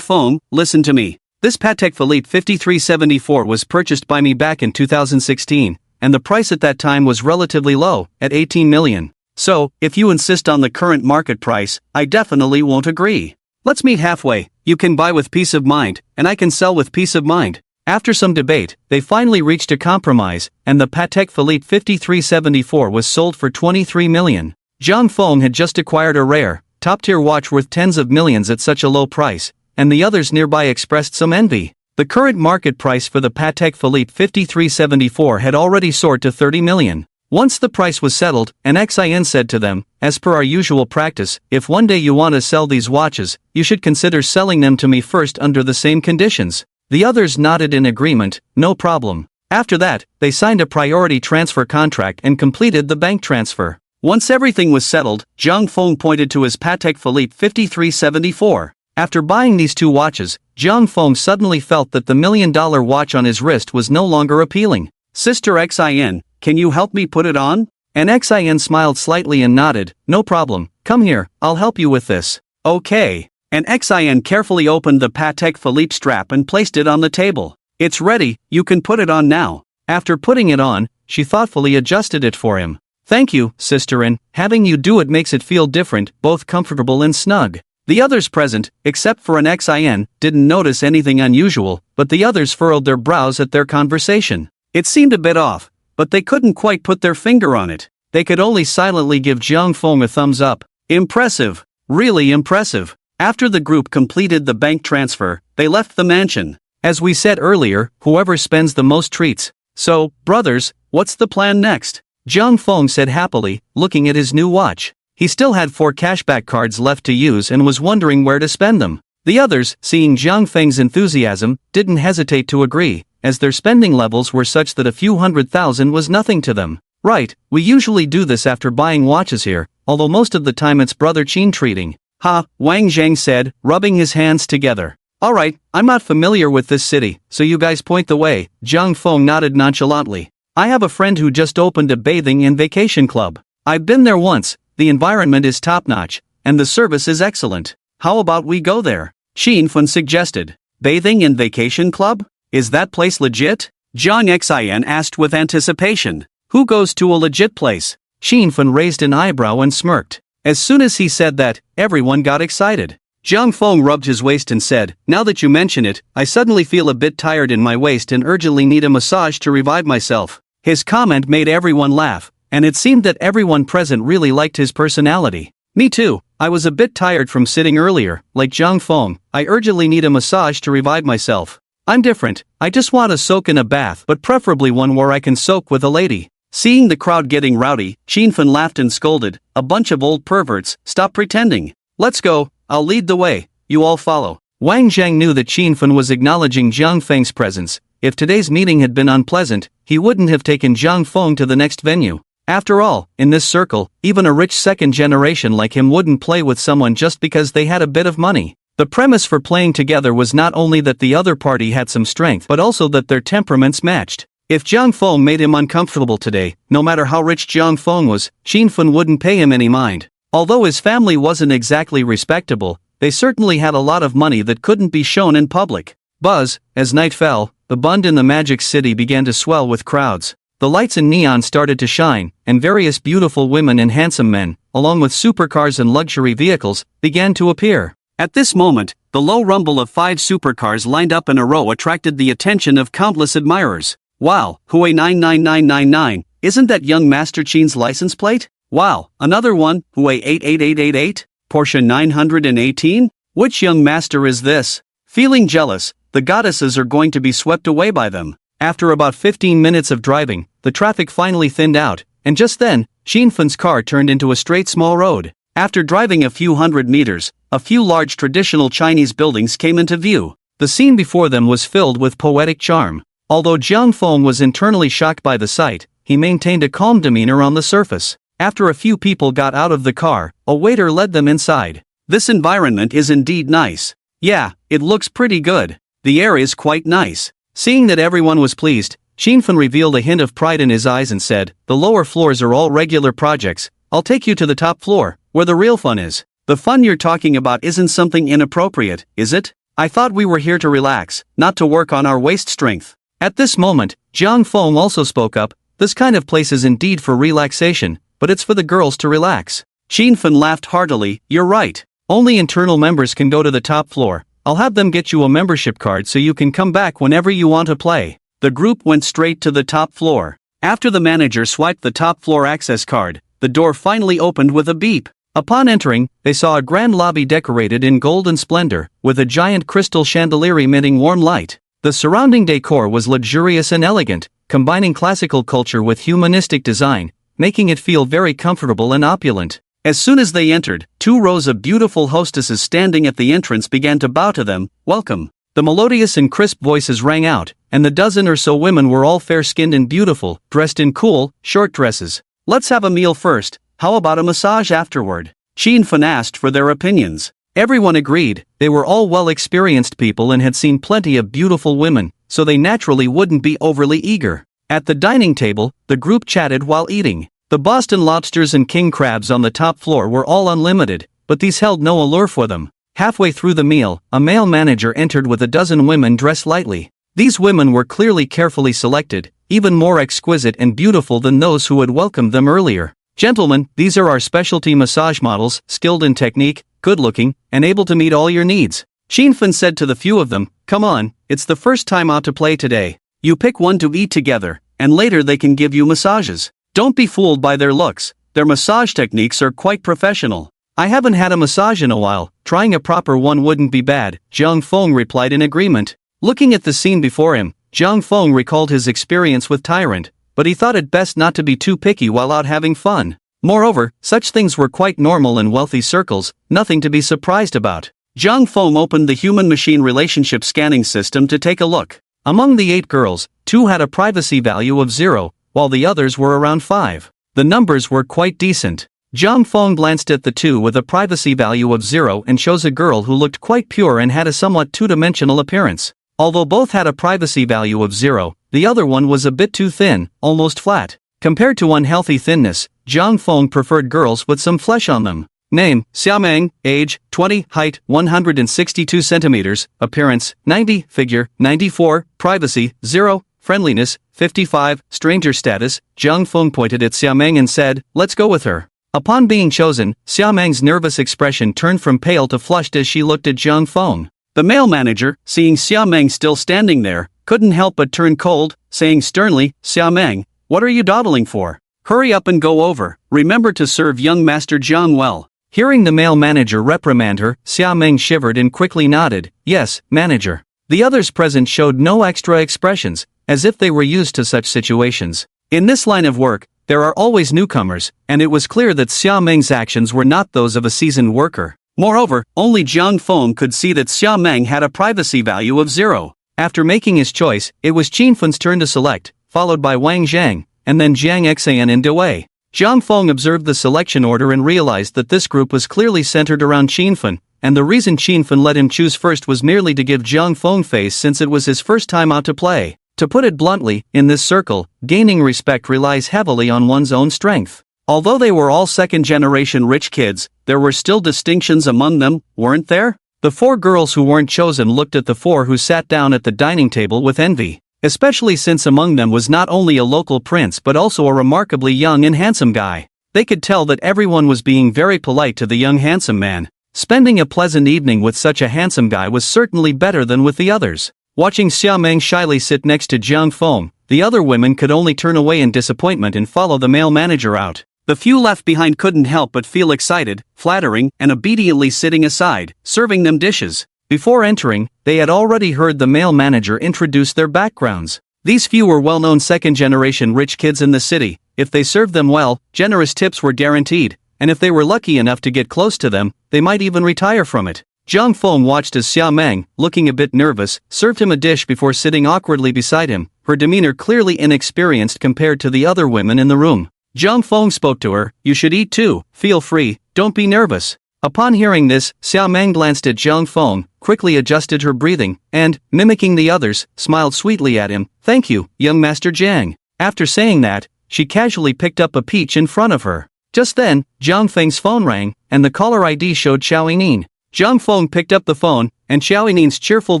Feng, listen to me. This Patek Philippe 5374 was purchased by me back in 2016, and the price at that time was relatively low, at 18 million. So, if you insist on the current market price, I definitely won't agree. Let's meet halfway. You can buy with peace of mind, and I can sell with peace of mind. After some debate, they finally reached a compromise, and the Patek Philippe 5374 was sold for 23 million. Jiang Feng had just acquired a rare, top-tier watch worth tens of millions at such a low price, and the others nearby expressed some envy. The current market price for the Patek Philippe 5374 had already soared to 30 million. Once the price was settled, an Xin said to them, as per our usual practice, if one day you want to sell these watches, you should consider selling them to me first under the same conditions. The others nodded in agreement, no problem. After that, they signed a priority transfer contract and completed the bank transfer. Once everything was settled, Jiang Feng pointed to his Patek Philippe 5374. After buying these two watches, Jiang Feng suddenly felt that the $1 million watch on his wrist was no longer appealing. Sister Xin, can you help me put it on? An Xin smiled slightly and nodded, no problem, come here, I'll help you with this. Okay. An Xin carefully opened the Patek Philippe strap and placed it on the table. It's ready, you can put it on now. After putting it on, she thoughtfully adjusted it for him. Thank you, sisterin, having you do it makes it feel different, both comfortable and snug. The others present, except for an Xin, didn't notice anything unusual, but the others furrowed their brows at their conversation. It seemed a bit off, but they couldn't quite put their finger on it. They could only silently give Jiang Feng a thumbs up. Impressive. Really impressive. After the group completed the bank transfer, they left the mansion. As we said earlier, whoever spends the most treats. So, brothers, what's the plan next? Jiang Feng said happily, looking at his new watch. He still had 4 cashback cards left to use and was wondering where to spend them. The others, seeing Jiang Feng's enthusiasm, didn't hesitate to agree, as their spending levels were such that a few $100,000 was nothing to them. Right, we usually do this after buying watches here, although most of the time it's Brother Qin treating. Ha, Wang Zhang said, rubbing his hands together. Alright, I'm not familiar with this city, so you guys point the way. Jiang Feng nodded nonchalantly. I have a friend who just opened a bathing and vacation club. I've been there once, the environment is top-notch, and the service is excellent. How about we go there? Qin Fen suggested. Bathing and vacation club? Is that place legit? Jiang Xin asked with anticipation. Who goes to a legit place? Qin Fen raised an eyebrow and smirked. As soon as he said that, everyone got excited. Jiang Feng rubbed his waist and said, now that you mention it, I suddenly feel a bit tired in my waist and urgently need a massage to revive myself. His comment made everyone laugh, and it seemed that everyone present really liked his personality. Me too, I was a bit tired from sitting earlier, like Jiang Feng, I urgently need a massage to revive myself. I'm different, I just want to soak in a bath, but preferably one where I can soak with a lady. Seeing the crowd getting rowdy, Qin Fen laughed and scolded, a bunch of old perverts, stop pretending. Let's go, I'll lead the way, you all follow. Wang Zhang knew that Qin Fen was acknowledging Jiang Feng's presence. If today's meeting had been unpleasant, he wouldn't have taken Jiang Feng to the next venue. After all, in this circle, even a rich second generation like him wouldn't play with someone just because they had a bit of money. The premise for playing together was not only that the other party had some strength but also that their temperaments matched. If Jiang Feng made him uncomfortable today, no matter how rich Jiang Feng was, Qin Fen wouldn't pay him any mind. Although his family wasn't exactly respectable, they certainly had a lot of money that couldn't be shown in public. Buzz, as night fell, the Bund in the Magic City began to swell with crowds. The lights and neon started to shine, and various beautiful women and handsome men, along with supercars and luxury vehicles, began to appear. At this moment, the low rumble of 5 supercars lined up in a row attracted the attention of countless admirers. Wow, Huey 99999, isn't that young Master Qin's license plate? Wow, another one, Huey 88888? Porsche 918? Which young master is this? Feeling jealous, the goddesses are going to be swept away by them. After about 15 minutes of driving, the traffic finally thinned out, and just then, Qin Fen's car turned into a straight small road. After driving a few hundred meters, a few large traditional Chinese buildings came into view. The scene before them was filled with poetic charm. Although Jiang Feng was internally shocked by the sight, he maintained a calm demeanor on the surface. After a few people got out of the car, a waiter led them inside. This environment is indeed nice. Yeah, it looks pretty good. the air is quite nice." Seeing that everyone was pleased, Shinfun revealed a hint of pride in his eyes and said, "The lower floors are all regular projects. I'll take you to the top floor, where the real fun is." "The fun you're talking about isn't something inappropriate, is it? I thought we were here to relax, not to work on our waist strength." At this moment, Jiang Feng also spoke up, "This kind of place is indeed for relaxation, but it's for the girls to relax." Shinfun laughed heartily, "You're right. Only internal members can go to the top floor. I'll have them get you a membership card so you can come back whenever you want to play." The group went straight to the top floor. After the manager swiped the top floor access card, the door finally opened with a beep. Upon entering, they saw a grand lobby decorated in golden splendor, with a giant crystal chandelier emitting warm light. The surrounding decor was luxurious and elegant, combining classical culture with humanistic design, making it feel very comfortable and opulent. As soon as they entered, 2 rows of beautiful hostesses standing at the entrance began to bow to them, "Welcome." The melodious and crisp voices rang out, and the dozen or so women were all fair-skinned and beautiful, dressed in cool, short dresses. "Let's have a meal first. How about a massage afterward?" Shinfun asked for their opinions. Everyone agreed. They were all well-experienced people and had seen plenty of beautiful women, so they naturally wouldn't be overly eager. At the dining table, the group chatted while eating. The Boston lobsters and king crabs on the top floor were all unlimited, but these held no allure for them. Halfway through the meal, a male manager entered with a dozen women dressed lightly. These women were clearly carefully selected, even more exquisite and beautiful than those who had welcomed them earlier. "Gentlemen, these are our specialty massage models, skilled in technique, good-looking, and able to meet all your needs." Shinfun said to the few of them, "Come on, it's the first time out to play today. You pick one to eat together, and later they can give you massages. Don't be fooled by their looks, their massage techniques are quite professional." "I haven't had a massage in a while, trying a proper one wouldn't be bad," Jiang Feng replied in agreement. Looking at the scene before him, Jiang Feng recalled his experience with Tyrant, but he thought it best not to be too picky while out having fun. Moreover, such things were quite normal in wealthy circles, nothing to be surprised about. Jiang Feng opened the human-machine relationship scanning system to take a look. Among the 8 girls, 2 had a privacy value of 0, while the others were around 5. The numbers were quite decent. Jiang Feng glanced at the 2 with a privacy value of 0 and chose a girl who looked quite pure and had a somewhat two-dimensional appearance. Although both had a privacy value of 0, the other one was a bit too thin, almost flat. Compared to unhealthy thinness, Jiang Feng preferred girls with some flesh on them. Name, Xiaomeng, age, 20, height, 162 centimeters, appearance, 90, figure, 94, privacy, 0, friendliness, 55, stranger status. Jiang Feng pointed at Xiaomeng and said, "Let's go with her." Upon being chosen, Xiaomeng's nervous expression turned from pale to flushed as she looked at Jiang Feng. The male manager, seeing Xiaomeng still standing there, couldn't help but turn cold, saying sternly, "Xiaomeng, what are you dawdling for? Hurry up and go over, remember to serve young Master Jiang well." Hearing the male manager reprimand her, Xiaomeng shivered and quickly nodded, "Yes, manager." The others present showed no extra expressions, as if they were used to such situations. In this line of work, there are always newcomers, and it was clear that Xiaomeng's actions were not those of a seasoned worker. Moreover, only Jiang Feng could see that Xiaomeng had a privacy value of 0. After making his choice, it was Qinfun's turn to select, followed by Wang Zhang, and then Jiang Xan and Dewei. Jiang Feng observed the selection order and realized that this group was clearly centered around Qinfun, and the reason Qinfun let him choose first was merely to give Jiang Feng face since it was his first time out to play. To put it bluntly, in this circle, gaining respect relies heavily on one's own strength. Although they were all second-generation rich kids, there were still distinctions among them, weren't there? The 4 girls who weren't chosen looked at the 4 who sat down at the dining table with envy, especially since among them was not only a local prince but also a remarkably young and handsome guy. They could tell that everyone was being very polite to the young handsome man. Spending a pleasant evening with such a handsome guy was certainly better than with the others. Watching Xiaomeng shyly sit next to Jiang Feng, the other women could only turn away in disappointment and follow the male manager out. The few left behind couldn't help but feel excited, flattering, and obediently sitting aside, serving them dishes. Before entering, they had already heard the male manager introduce their backgrounds. These few were well-known second-generation rich kids in the city. If they served them well, generous tips were guaranteed, and if they were lucky enough to get close to them, they might even retire from it. Jiang Feng watched as Xiaomeng, looking a bit nervous, served him a dish before sitting awkwardly beside him, her demeanor clearly inexperienced compared to the other women in the room. Jiang Feng spoke to her, "You should eat too, feel free, don't be nervous." Upon hearing this, Xiao Meng glanced at Zhang Feng, quickly adjusted her breathing, and, mimicking the others, smiled sweetly at him. Thank you, young Master Jiang. After saying that, she casually picked up a peach in front of her. Just then, Zhang Feng's phone rang, and the caller ID showed Xiao Yinin. Zhang Feng picked up the phone, and Xiao Yinin's cheerful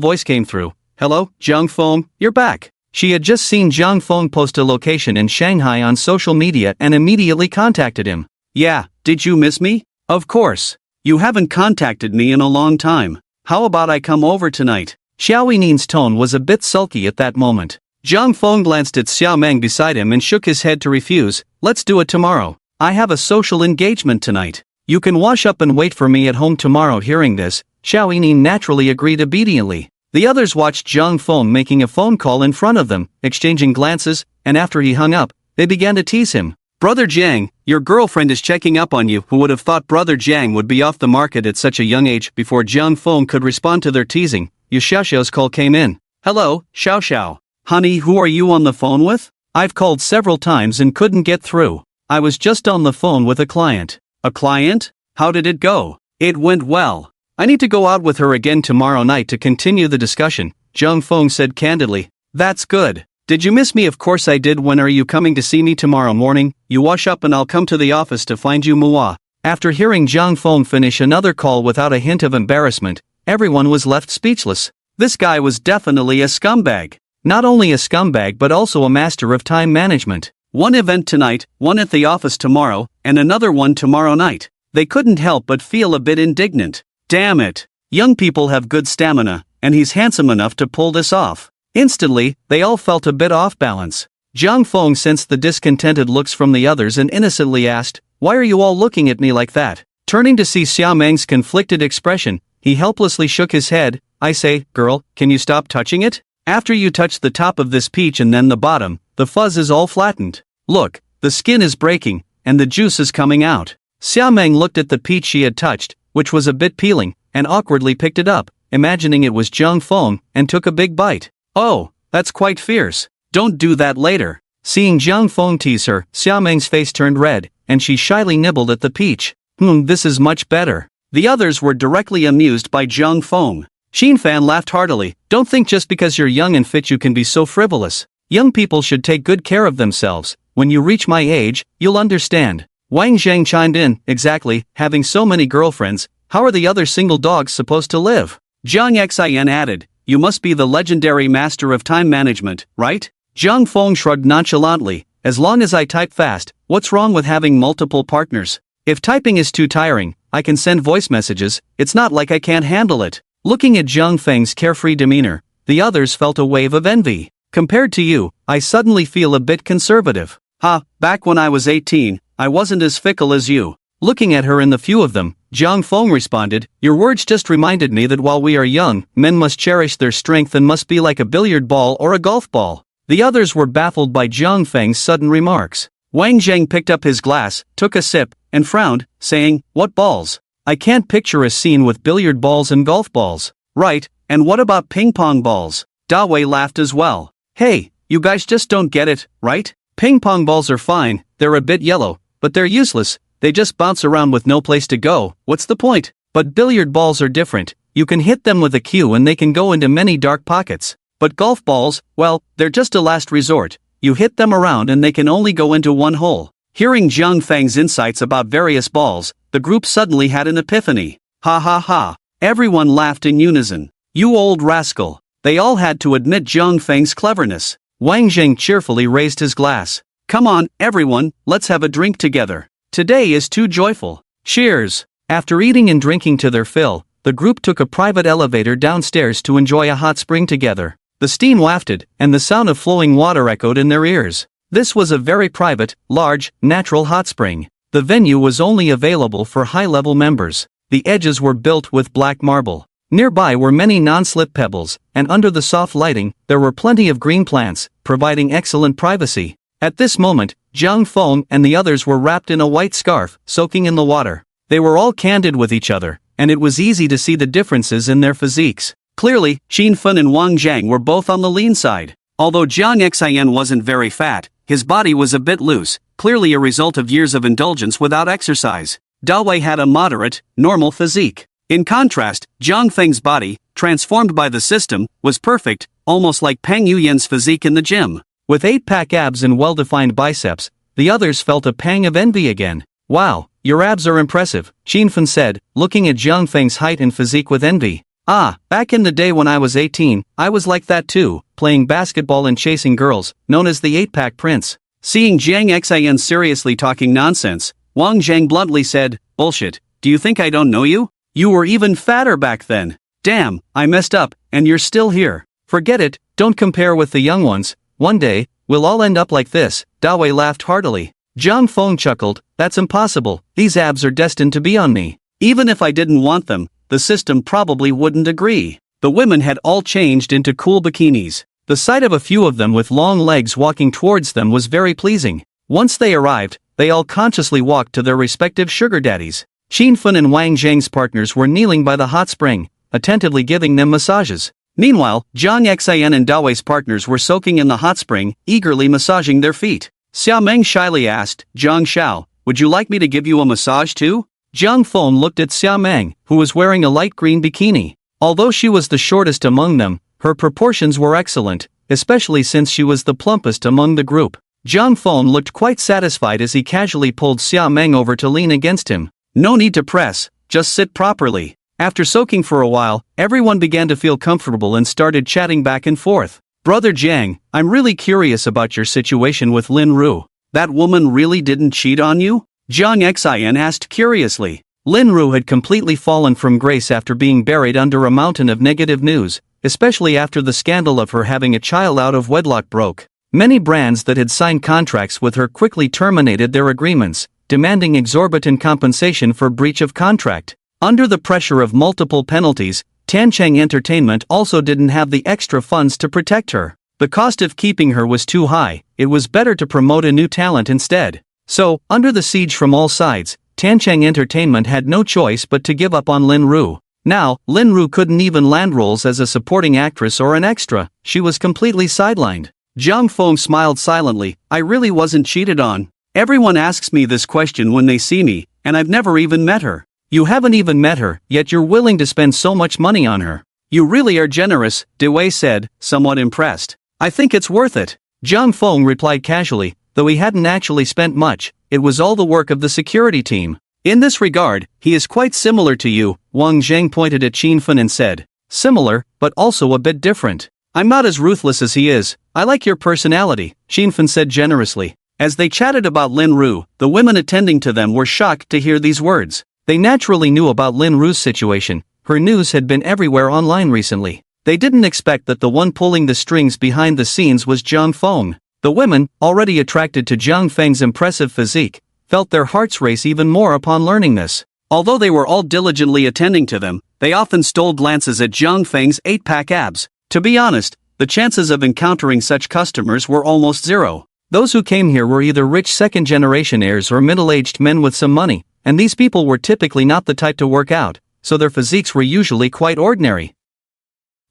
voice came through. Hello, Zhang Feng, you're back. She had just seen Zhang Feng post a location in Shanghai on social media and immediately contacted him. Yeah, did you miss me? Of course. You haven't contacted me in a long time. How about I come over tonight? Xiao Yinin's tone was a bit sulky at that moment. Zhang Feng glanced at Xiao Meng beside him and shook his head to refuse. Let's do it tomorrow. I have a social engagement tonight. You can wash up and wait for me at home tomorrow. Hearing this, Xiao Yinin naturally agreed obediently. The others watched Zhang Feng making a phone call in front of them, exchanging glances, and after he hung up, they began to tease him. Brother Jiang, your girlfriend is checking up on you. Who would have thought Brother Jiang would be off the market at such a young age? Before Zhang Feng could respond to their teasing, Yu Xiaoxiao's call came in. Hello, Xiao Xiao. Honey, who are you on the phone with? I've called several times and couldn't get through. I was just on the phone with a client. A client? How did it go? It went well. I need to go out with her again tomorrow night to continue the discussion, Zhang Feng said candidly. That's good. Did you miss me? Of course I did. When are you coming to see me tomorrow morning? You wash up and I'll come to the office to find you. Manhwa. After hearing Zhang Feng finish another call without a hint of embarrassment, everyone was left speechless. This guy was definitely a scumbag. Not only a scumbag but also a master of time management. One event tonight, one at the office tomorrow, and another one tomorrow night. They couldn't help but feel a bit indignant. Damn it. Young people have good stamina, and he's handsome enough to pull this off. Instantly, they all felt a bit off balance. Zhang Feng sensed the discontented looks from the others and innocently asked, Why are you all looking at me like that? Turning to see Xiao Meng's conflicted expression, he helplessly shook his head. I say, girl, can you stop touching it? After you touch the top of this peach and then the bottom, the fuzz is all flattened. Look, the skin is breaking, and the juice is coming out. Xiao Meng looked at the peach she had touched, which was a bit peeling, and awkwardly picked it up, imagining it was Zhang Feng, and took a big bite. Oh, that's quite fierce. Don't do that later. Seeing Zhang Feng tease her, Xiao Meng's face turned red, and she shyly nibbled at the peach. This is much better. The others were directly amused by Zhang Feng. Xin Fan laughed heartily. Don't think just because you're young and fit you can be so frivolous. Young people should take good care of themselves. When you reach my age, you'll understand. Wang Zhang chimed in. Exactly, having so many girlfriends, how are the other single dogs supposed to live? Zhang Xian added, You must be the legendary master of time management, right? Zhang Feng shrugged nonchalantly. As long as I type fast, what's wrong with having multiple partners? If typing is too tiring, I can send voice messages. It's not like I can't handle it. Looking at Zhang Feng's carefree demeanor, the others felt a wave of envy. Compared to you, I suddenly feel a bit conservative. Back when I was 18, I wasn't as fickle as you. Looking at her and the few of them, Zhang Feng responded, Your words just reminded me that while we are young, men must cherish their strength and must be like a billiard ball or a golf ball. The others were baffled by Zhang Feng's sudden remarks. Wang Zhang picked up his glass, took a sip, and frowned, saying, What balls? I can't picture a scene with billiard balls and golf balls. Right, and what about ping pong balls? Da Wei laughed as well. Hey, you guys just don't get it, right? Ping pong balls are fine, they're a bit yellow, but they're useless. They just bounce around with no place to go. What's the point? But billiard balls are different. You can hit them with a cue and they can go into many dark pockets. But golf balls, well, they're just a last resort. You hit them around and they can only go into one hole. Hearing Zhang Feng's insights about various balls, the group suddenly had an epiphany. Ha ha ha. Everyone laughed in unison. You old rascal. They all had to admit Zhang Feng's cleverness. Wang Zheng cheerfully raised his glass. Come on, everyone, let's have a drink together. Today is too joyful. Cheers. After eating and drinking to their fill, the group took a private elevator downstairs to enjoy a hot spring together. The steam wafted, and the sound of flowing water echoed in their ears. This was a very private, large, natural hot spring. The venue was only available for high-level members. The edges were built with black marble. Nearby were many non-slip pebbles, and under the soft lighting, there were plenty of green plants, providing excellent privacy. At this moment, Zhang Feng and the others were wrapped in a white scarf, soaking in the water. They were all candid with each other, and it was easy to see the differences in their physiques. Clearly, Xin Fen and Wang Zhang were both on the lean side. Although Zhang Xian wasn't very fat, his body was a bit loose, clearly a result of years of indulgence without exercise. Dawei had a moderate, normal physique. In contrast, Zhang Feng's body, transformed by the system, was perfect, almost like Peng Yuyan's physique in the gym. With 8-pack abs and well-defined biceps, the others felt a pang of envy again. Wow, your abs are impressive, Qinfen said, looking at Zhang Feng's height and physique with envy. Ah, back in the day when I was 18, I was like that too, playing basketball and chasing girls, known as the 8-pack prince. Seeing Jiang Xian seriously talking nonsense, Wang Zhang bluntly said, bullshit, do you think I don't know you? You were even fatter back then. Damn, I messed up, and you're still here. Forget it, don't compare with the young ones. One day, we'll all end up like this. Dawei laughed heartily. Zhang Feng chuckled, that's impossible, these abs are destined to be on me. Even if I didn't want them, the system probably wouldn't agree. The women had all changed into cool bikinis. The sight of a few of them with long legs walking towards them was very pleasing. Once they arrived, they all consciously walked to their respective sugar daddies. Qinfen and Wang Zhang's partners were kneeling by the hot spring, attentively giving them massages. Meanwhile, Zhang Xian and Dawei's partners were soaking in the hot spring, eagerly massaging their feet. Xia Meng shyly asked, Zhang Xiao, would you like me to give you a massage too? Zhang Feng looked at Xia Meng, who was wearing a light green bikini. Although she was the shortest among them, her proportions were excellent, especially since she was the plumpest among the group. Zhang Feng looked quite satisfied as he casually pulled Xia Meng over to lean against him. No need to press, just sit properly. After soaking for a while, everyone began to feel comfortable and started chatting back and forth. Brother Jiang, I'm really curious about your situation with Lin Ru. That woman really didn't cheat on you? Zhang Xian asked curiously. Lin Ru had completely fallen from grace after being buried under a mountain of negative news, especially after the scandal of her having a child out of wedlock broke. Many brands that had signed contracts with her quickly terminated their agreements, demanding exorbitant compensation for breach of contract. Under the pressure of multiple penalties, Tancheng Entertainment also didn't have the extra funds to protect her. The cost of keeping her was too high, it was better to promote a new talent instead. So, under the siege from all sides, Tancheng Entertainment had no choice but to give up on Lin Ru. Now, Lin Ru couldn't even land roles as a supporting actress or an extra, she was completely sidelined. Zhang Feng smiled silently, I really wasn't cheated on. Everyone asks me this question when they see me, and I've never even met her. You haven't even met her, yet you're willing to spend so much money on her. You really are generous, Dewey said, somewhat impressed. I think it's worth it. Zhang Feng replied casually, though he hadn't actually spent much, it was all the work of the security team. In this regard, he is quite similar to you, Wang Zhang pointed at Qinfen and said. Similar, but also a bit different. I'm not as ruthless as he is, I like your personality, Qinfen said generously. As they chatted about Lin Ru, the women attending to them were shocked to hear these words. They naturally knew about Lin Ru's situation, her news had been everywhere online recently. They didn't expect that the one pulling the strings behind the scenes was Zhang Feng. The women, already attracted to Zhang Feng's impressive physique, felt their hearts race even more upon learning this. Although they were all diligently attending to them, they often stole glances at Zhang Feng's 8-pack abs. To be honest, the chances of encountering such customers were almost zero. Those who came here were either rich second-generation heirs or middle-aged men with some money, and these people were typically not the type to work out, so their physiques were usually quite ordinary.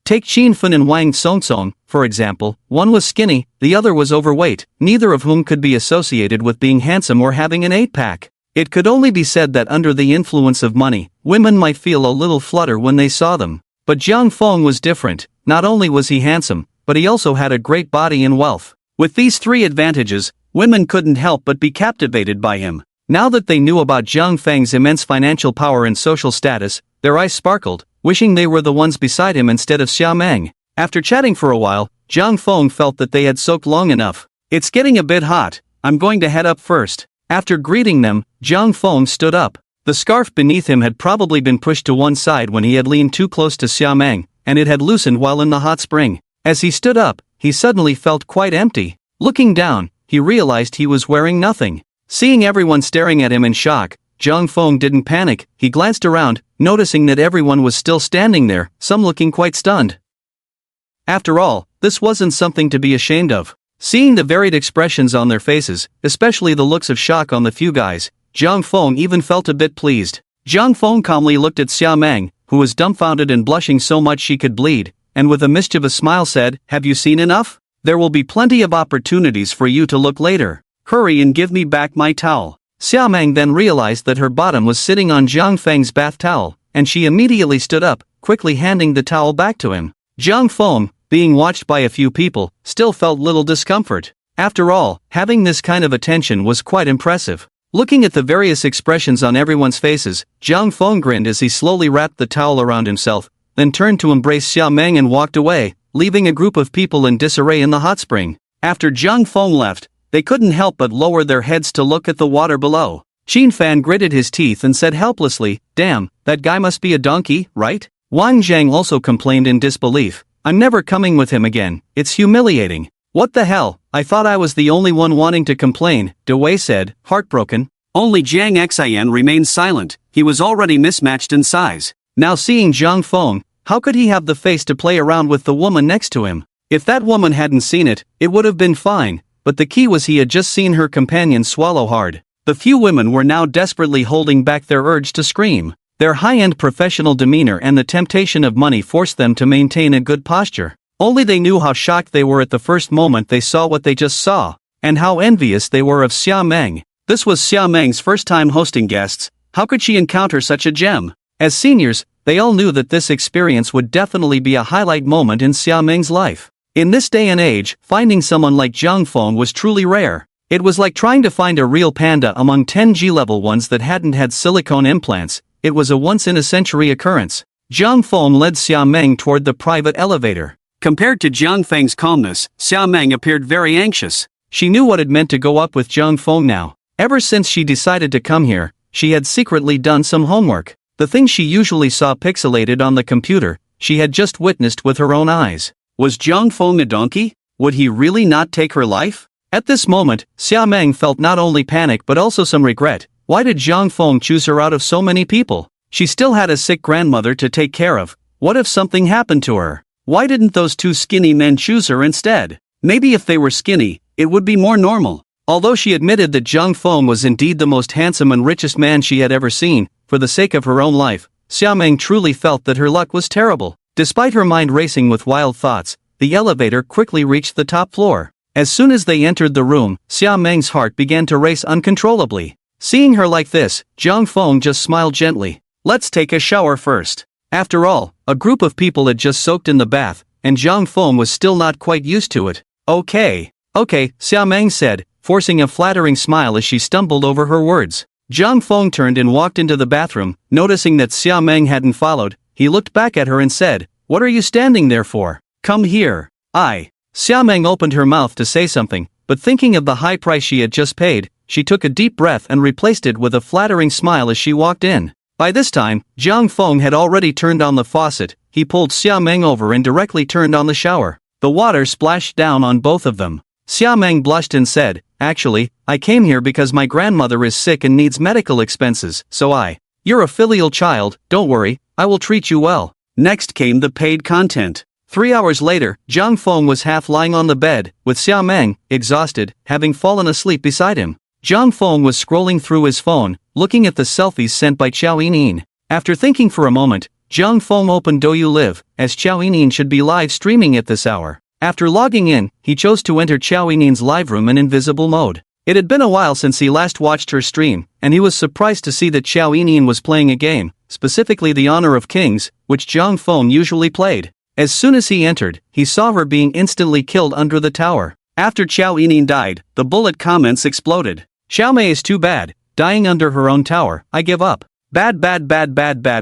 Take Qinfen and Wang Songsong, for example, one was skinny, the other was overweight, neither of whom could be associated with being handsome or having an 8-pack. It could only be said that under the influence of money, women might feel a little flutter when they saw them. But Zhang Feng was different, not only was he handsome, but he also had a great body and wealth. With these three advantages, women couldn't help but be captivated by him. Now that they knew about Zhang Feng's immense financial power and social status, their eyes sparkled, wishing they were the ones beside him instead of Xia Meng. After chatting for a while, Zhang Feng felt that they had soaked long enough. It's getting a bit hot, I'm going to head up first. After greeting them, Zhang Feng stood up. The scarf beneath him had probably been pushed to one side when he had leaned too close to Xia Meng, and it had loosened while in the hot spring. As he stood up, he suddenly felt quite empty. Looking down, he realized he was wearing nothing. Seeing everyone staring at him in shock, Zhang Feng didn't panic, he glanced around, noticing that everyone was still standing there, some looking quite stunned. After all, this wasn't something to be ashamed of. Seeing the varied expressions on their faces, especially the looks of shock on the few guys, Zhang Feng even felt a bit pleased. Zhang Feng calmly looked at Xia Meng, who was dumbfounded and blushing so much she could bleed, and with a mischievous smile said, "Have you seen enough? There will be plenty of opportunities for you to look later. Hurry and give me back my towel." Xiaomeng then realized that her bottom was sitting on Zhang Feng's bath towel, and she immediately stood up, quickly handing the towel back to him. Zhang Feng, being watched by a few people, still felt little discomfort. After all, having this kind of attention was quite impressive. Looking at the various expressions on everyone's faces, Zhang Feng grinned as he slowly wrapped the towel around himself, then turned to embrace Xiaomeng and walked away, leaving a group of people in disarray in the hot spring. After Zhang Feng left, they couldn't help but lower their heads to look at the water below. Qin Fan gritted his teeth and said helplessly, "Damn, that guy must be a donkey, right?" Wang Zhang also complained in disbelief, "I'm never coming with him again, it's humiliating." "What the hell, I thought I was the only one wanting to complain," De Wei said, heartbroken. Only Jiang Xian remained silent, he was already mismatched in size. Now seeing Zhang Feng, how could he have the face to play around with the woman next to him? If that woman hadn't seen it, it would have been fine, but the key was he had just seen her companion swallow hard. The few women were now desperately holding back their urge to scream. Their high-end professional demeanor and the temptation of money forced them to maintain a good posture. Only they knew how shocked they were at the first moment they saw what they just saw, and how envious they were of Xiaomeng. This was Xiaomeng's first time hosting guests. How could she encounter such a gem? As seniors, they all knew that this experience would definitely be a highlight moment in Xiaomeng's life. In this day and age, finding someone like Zhang Feng was truly rare. It was like trying to find a real panda among 10 G-level ones that hadn't had silicone implants. It was a once-in-a-century occurrence. Zhang Feng led Xiaomeng toward the private elevator. Compared to Jiang Feng's calmness, Xiaomeng appeared very anxious. She knew what it meant to go up with Zhang Feng now. Ever since she decided to come here, she had secretly done some homework. The things she usually saw pixelated on the computer, she had just witnessed with her own eyes. Was Zhang Feng a donkey? Would he really not take her life? At this moment, Xiaomeng felt not only panic but also some regret. Why did Zhang Feng choose her out of so many people? She still had a sick grandmother to take care of. What if something happened to her? Why didn't those two skinny men choose her instead? Maybe if they were skinny, it would be more normal. Although she admitted that Zhang Feng was indeed the most handsome and richest man she had ever seen, for the sake of her own life, Xiaomeng truly felt that her luck was terrible. Despite her mind racing with wild thoughts, the elevator quickly reached the top floor. As soon as they entered the room, Xiaomeng's heart began to race uncontrollably. Seeing her like this, Zhang Feng just smiled gently. "Let's take a shower first." After all, a group of people had just soaked in the bath, and Zhang Feng was still not quite used to it. Okay, Xiaomeng said, forcing a flattering smile as she stumbled over her words. Zhang Feng turned and walked into the bathroom. Noticing that Xiaomeng hadn't followed, he looked back at her and said, "What are you standing there for? Come here." Xiaomeng opened her mouth to say something, but thinking of the high price she had just paid, she took a deep breath and replaced it with a flattering smile as she walked in. By this time, Zhang Feng had already turned on the faucet. He pulled Xiaomeng over and directly turned on the shower. The water splashed down on both of them. Xiaomeng blushed and said, "Actually, I came here because my grandmother is sick and needs medical expenses, so You're a filial child, don't worry, I will treat you well." Next came the paid content. 3 hours later, Zhang Feng was half lying on the bed, with Xiaomeng, exhausted, having fallen asleep beside him. Zhang Feng was scrolling through his phone, looking at the selfies sent by Qiao Yinyin. After thinking for a moment, Zhang Feng opened Douyu Live, as Qiao Yinyin should be live streaming at this hour. After logging in, he chose to enter Qiao Yinyin's live room in invisible mode. It had been a while since he last watched her stream, and he was surprised to see that Qiao Yinyin was playing a game, specifically the Honor of Kings, which Zhang Feng usually played. As soon as he entered, he saw her being instantly killed under the tower. After Qiao Yinyin died, the bullet comments exploded. "Xiaomei is too bad, dying under her own tower, I give up. Bad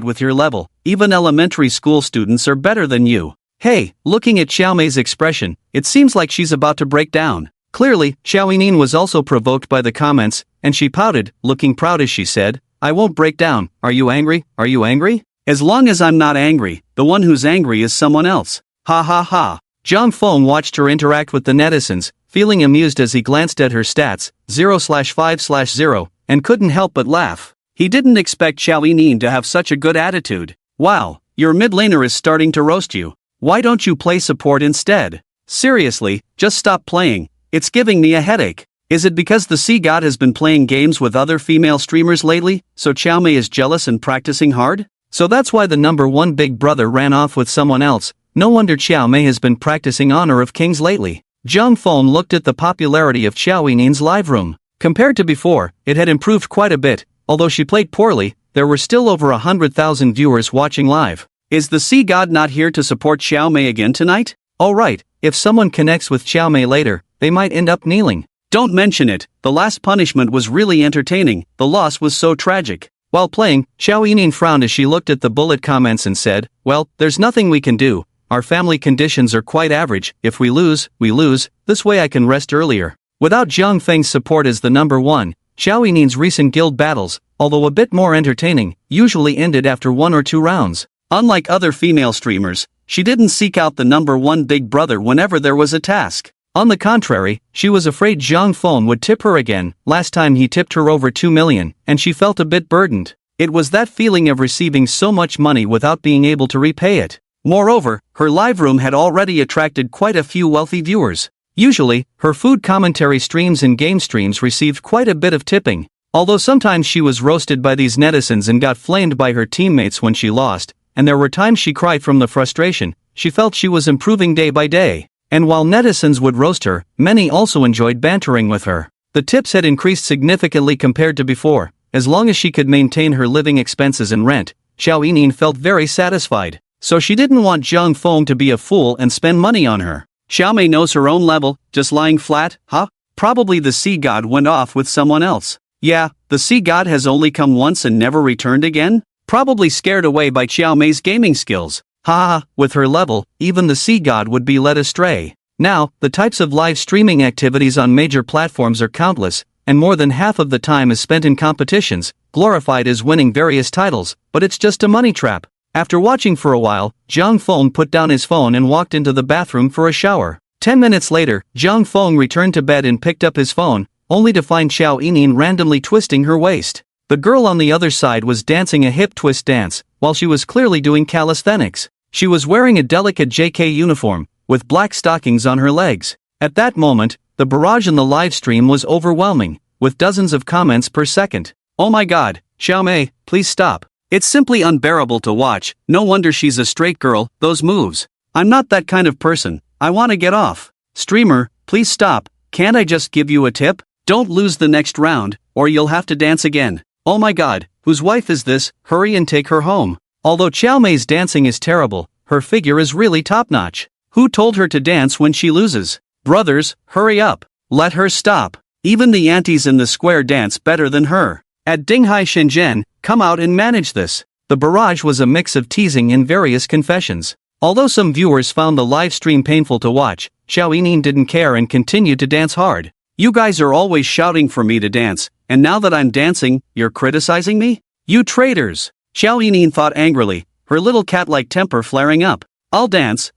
with your level, even elementary school students are better than you." Hey, looking at Xiaomei's expression, it seems like she's about to break down. Clearly, Qiao Yinyin was also provoked by the comments, and she pouted, looking proud as she said, "I won't break down, are you angry, are you angry? As long as I'm not angry, the one who's angry is someone else. Ha ha ha." Zhang Feng watched her interact with the netizens, feeling amused as he glanced at her stats, 0/5/0, and couldn't help but laugh. He didn't expect Qiao Yinyin to have such a good attitude. "Wow, your mid laner is starting to roast you. Why don't you play support instead? Seriously, just stop playing, it's giving me a headache. Is it because the Sea God has been playing games with other female streamers lately, so Xiaomei is jealous and practicing hard? So that's why the number one big brother ran off with someone else. No wonder Xiaomei has been practicing Honor of Kings lately." Zhang Feng looked at the popularity of Qiao Yinyin's live room. Compared to before, it had improved quite a bit. Although she played poorly, there were still over 100,000 viewers watching live. Is the sea god not here to support Xiao Mei again tonight? Oh right, if someone connects with Xiao Mei later, they might end up kneeling. Don't mention it, the last punishment was really entertaining, the loss was so tragic. While playing, Xiao Yining frowned as she looked at the bullet comments and said, well, there's nothing we can do. Our family conditions are quite average. If we lose, we lose. This way I can rest earlier. Without Jiang Feng's support as the number one, Xiao Yining's recent guild battles, although a bit more entertaining, usually ended after 1 or 2 rounds. Unlike other female streamers, she didn't seek out the number one big brother whenever there was a task. On the contrary, she was afraid Zhang Feng would tip her again. Last time he tipped her over 2 million, and she felt a bit burdened. It was that feeling of receiving so much money without being able to repay it. Moreover, her live room had already attracted quite a few wealthy viewers. Usually, her food commentary streams and game streams received quite a bit of tipping. Although sometimes she was roasted by these netizens and got flamed by her teammates when she lost, and there were times she cried from the frustration, she felt she was improving day by day. And while netizens would roast her, many also enjoyed bantering with her. The tips had increased significantly compared to before. As long as she could maintain her living expenses and rent, Xiao Yining felt very satisfied. So she didn't want Zhang Feng to be a fool and spend money on her. Xiao Mei knows her own level, just lying flat, huh? Probably the sea god went off with someone else. Yeah, the sea god has only come once and never returned again? Probably scared away by Xiao Mei's gaming skills. Ha ha, with her level, even the sea god would be led astray. Now, the types of live streaming activities on major platforms are countless, and more than half of the time is spent in competitions, glorified as winning various titles, but it's just a money trap. After watching for a while, Zhang Feng put down his phone and walked into the bathroom for a shower. 10 minutes later, Zhang Feng returned to bed and picked up his phone, only to find Xiao Yining randomly twisting her waist. The girl on the other side was dancing a hip twist dance, while she was clearly doing calisthenics. She was wearing a delicate JK uniform, with black stockings on her legs. At that moment, the barrage in the live stream was overwhelming, with dozens of comments per second. Oh my god, Xiao Mei, please stop. It's simply unbearable to watch, no wonder she's a straight girl, those moves. I'm not that kind of person, I want to get off. Streamer, please stop, can't I just give you a tip? Don't lose the next round, or you'll have to dance again. Oh my god, whose wife is this? Hurry and take her home. Although Xiao Mei's dancing is terrible, her figure is really top-notch. Who told her to dance when she loses? Brothers, hurry up. Let her stop. Even the aunties in the square dance better than her. At Dinghai Shenzhen, come out and manage this. The barrage was a mix of teasing and various confessions. Although some viewers found the live stream painful to watch, Xiao Yining didn't care and continued to dance hard. You guys are always shouting for me to dance, and now that I'm dancing, you're criticizing me? You traitors! Xiao Yining thought angrily, her little cat-like temper flaring up. I'll dance,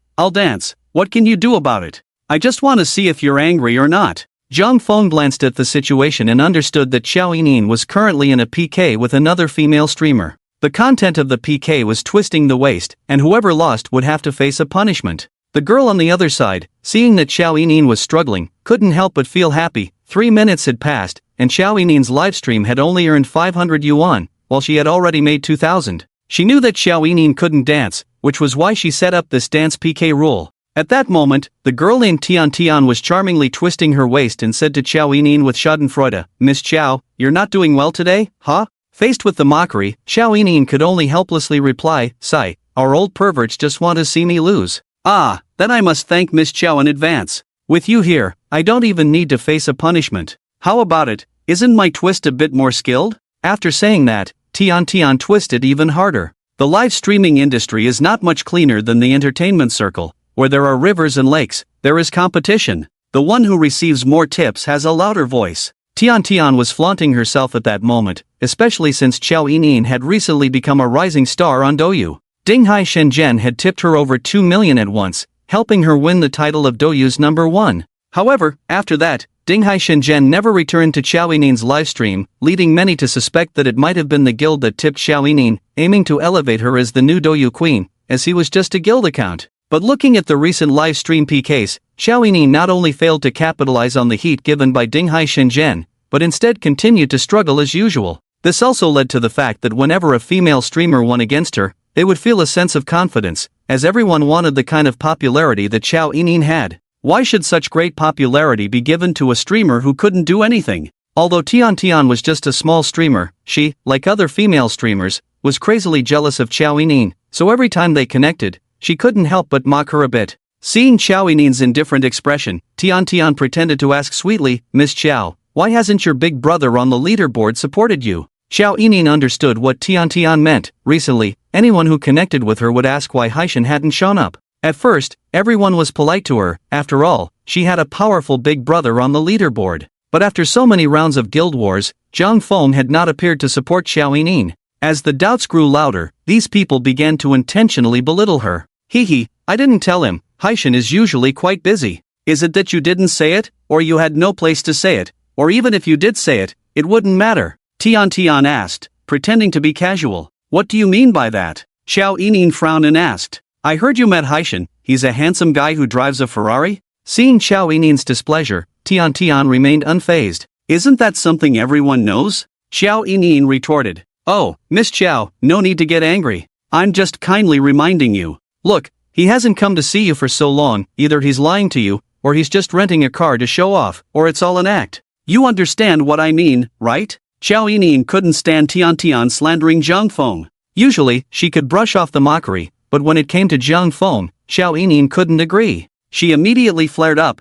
what can you do about it? I just want to see if you're angry or not. Zhang Feng glanced at the situation and understood that Xiao Yining was currently in a PK with another female streamer. The content of the PK was twisting the waist, and whoever lost would have to face a punishment. The girl on the other side, seeing that Xiao Yining was struggling, couldn't help but feel happy. 3 minutes had passed, and Xiao Yining's livestream had only earned 500 yuan, while she had already made 2,000. She knew that Xiao Yining couldn't dance, which was why she set up this dance PK rule. At that moment, the girl named Tian Tian was charmingly twisting her waist and said to Xiao Yining with schadenfreude, Miss Xiao, you're not doing well today, huh? Faced with the mockery, Xiao Yining could only helplessly reply, sigh, our old perverts just want to see me lose. Ah, then I must thank Miss Xiao in advance. With you here, I don't even need to face a punishment. How about it, isn't my twist a bit more skilled? After saying that, Tian Tian twisted even harder. The live streaming industry is not much cleaner than the entertainment circle. Where there are rivers and lakes, there is competition. The one who receives more tips has a louder voice. Tian Tian was flaunting herself at that moment, especially since Xiao Yining had recently become a rising star on Douyu. Dinghai Shenzhen had tipped her over 2 million at once, helping her win the title of Douyu's number one. However, after that, Dinghai Shenzhen never returned to Xiao Yining's livestream, leading many to suspect that it might have been the guild that tipped Xiao Yining, aiming to elevate her as the new Douyu queen, as he was just a guild account. But looking at the recent live stream PKs, Xiao Yining not only failed to capitalize on the heat given by Dinghai Shenzhen, but instead continued to struggle as usual. This also led to the fact that whenever a female streamer won against her, they would feel a sense of confidence, as everyone wanted the kind of popularity that Xiao Yining had. Why should such great popularity be given to a streamer who couldn't do anything? Although Tian Tian was just a small streamer, she, like other female streamers, was crazily jealous of Xiao Yining, so every time they connected, she couldn't help but mock her a bit. Seeing Xiao Yining's indifferent expression, Tian Tian pretended to ask sweetly, "Miss Xiao, why hasn't your big brother on the leaderboard supported you?" Xiao Yining understood what Tian Tian meant. Recently, anyone who connected with her would ask why Haishan hadn't shown up. At first, everyone was polite to her. After all, she had a powerful big brother on the leaderboard. But after so many rounds of guild wars, Zhang Feng had not appeared to support Xiao Yining. As the doubts grew louder, these people began to intentionally belittle her. I didn't tell him. Haishan is usually quite busy. Is it that you didn't say it, or you had no place to say it, or even if you did say it, it wouldn't matter? Tian Tian asked, pretending to be casual. What do you mean by that? Xiao Yining frowned and asked. I heard you met Haishan. He's a handsome guy who drives a Ferrari? Seeing Xiao Yining's displeasure, Tian Tian remained unfazed. Isn't that something everyone knows? Xiao Yining retorted. Oh, Miss Xiao, no need to get angry. I'm just kindly reminding you. Look, he hasn't come to see you for so long. Either he's lying to you, or he's just renting a car to show off, or it's all an act. You understand what I mean, right? Xiao Yining couldn't stand Tian Tian slandering Zhang Feng. Usually, she could brush off the mockery, but when it came to Zhang Feng, Xiao Yining couldn't agree. She immediately flared up.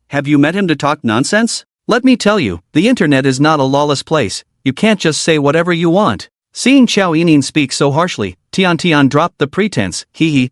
Have you met him to talk nonsense? Let me tell you, the internet is not a lawless place. You can't just say whatever you want. Seeing Xiao Yining speak so harshly, Tian Tian dropped the pretense.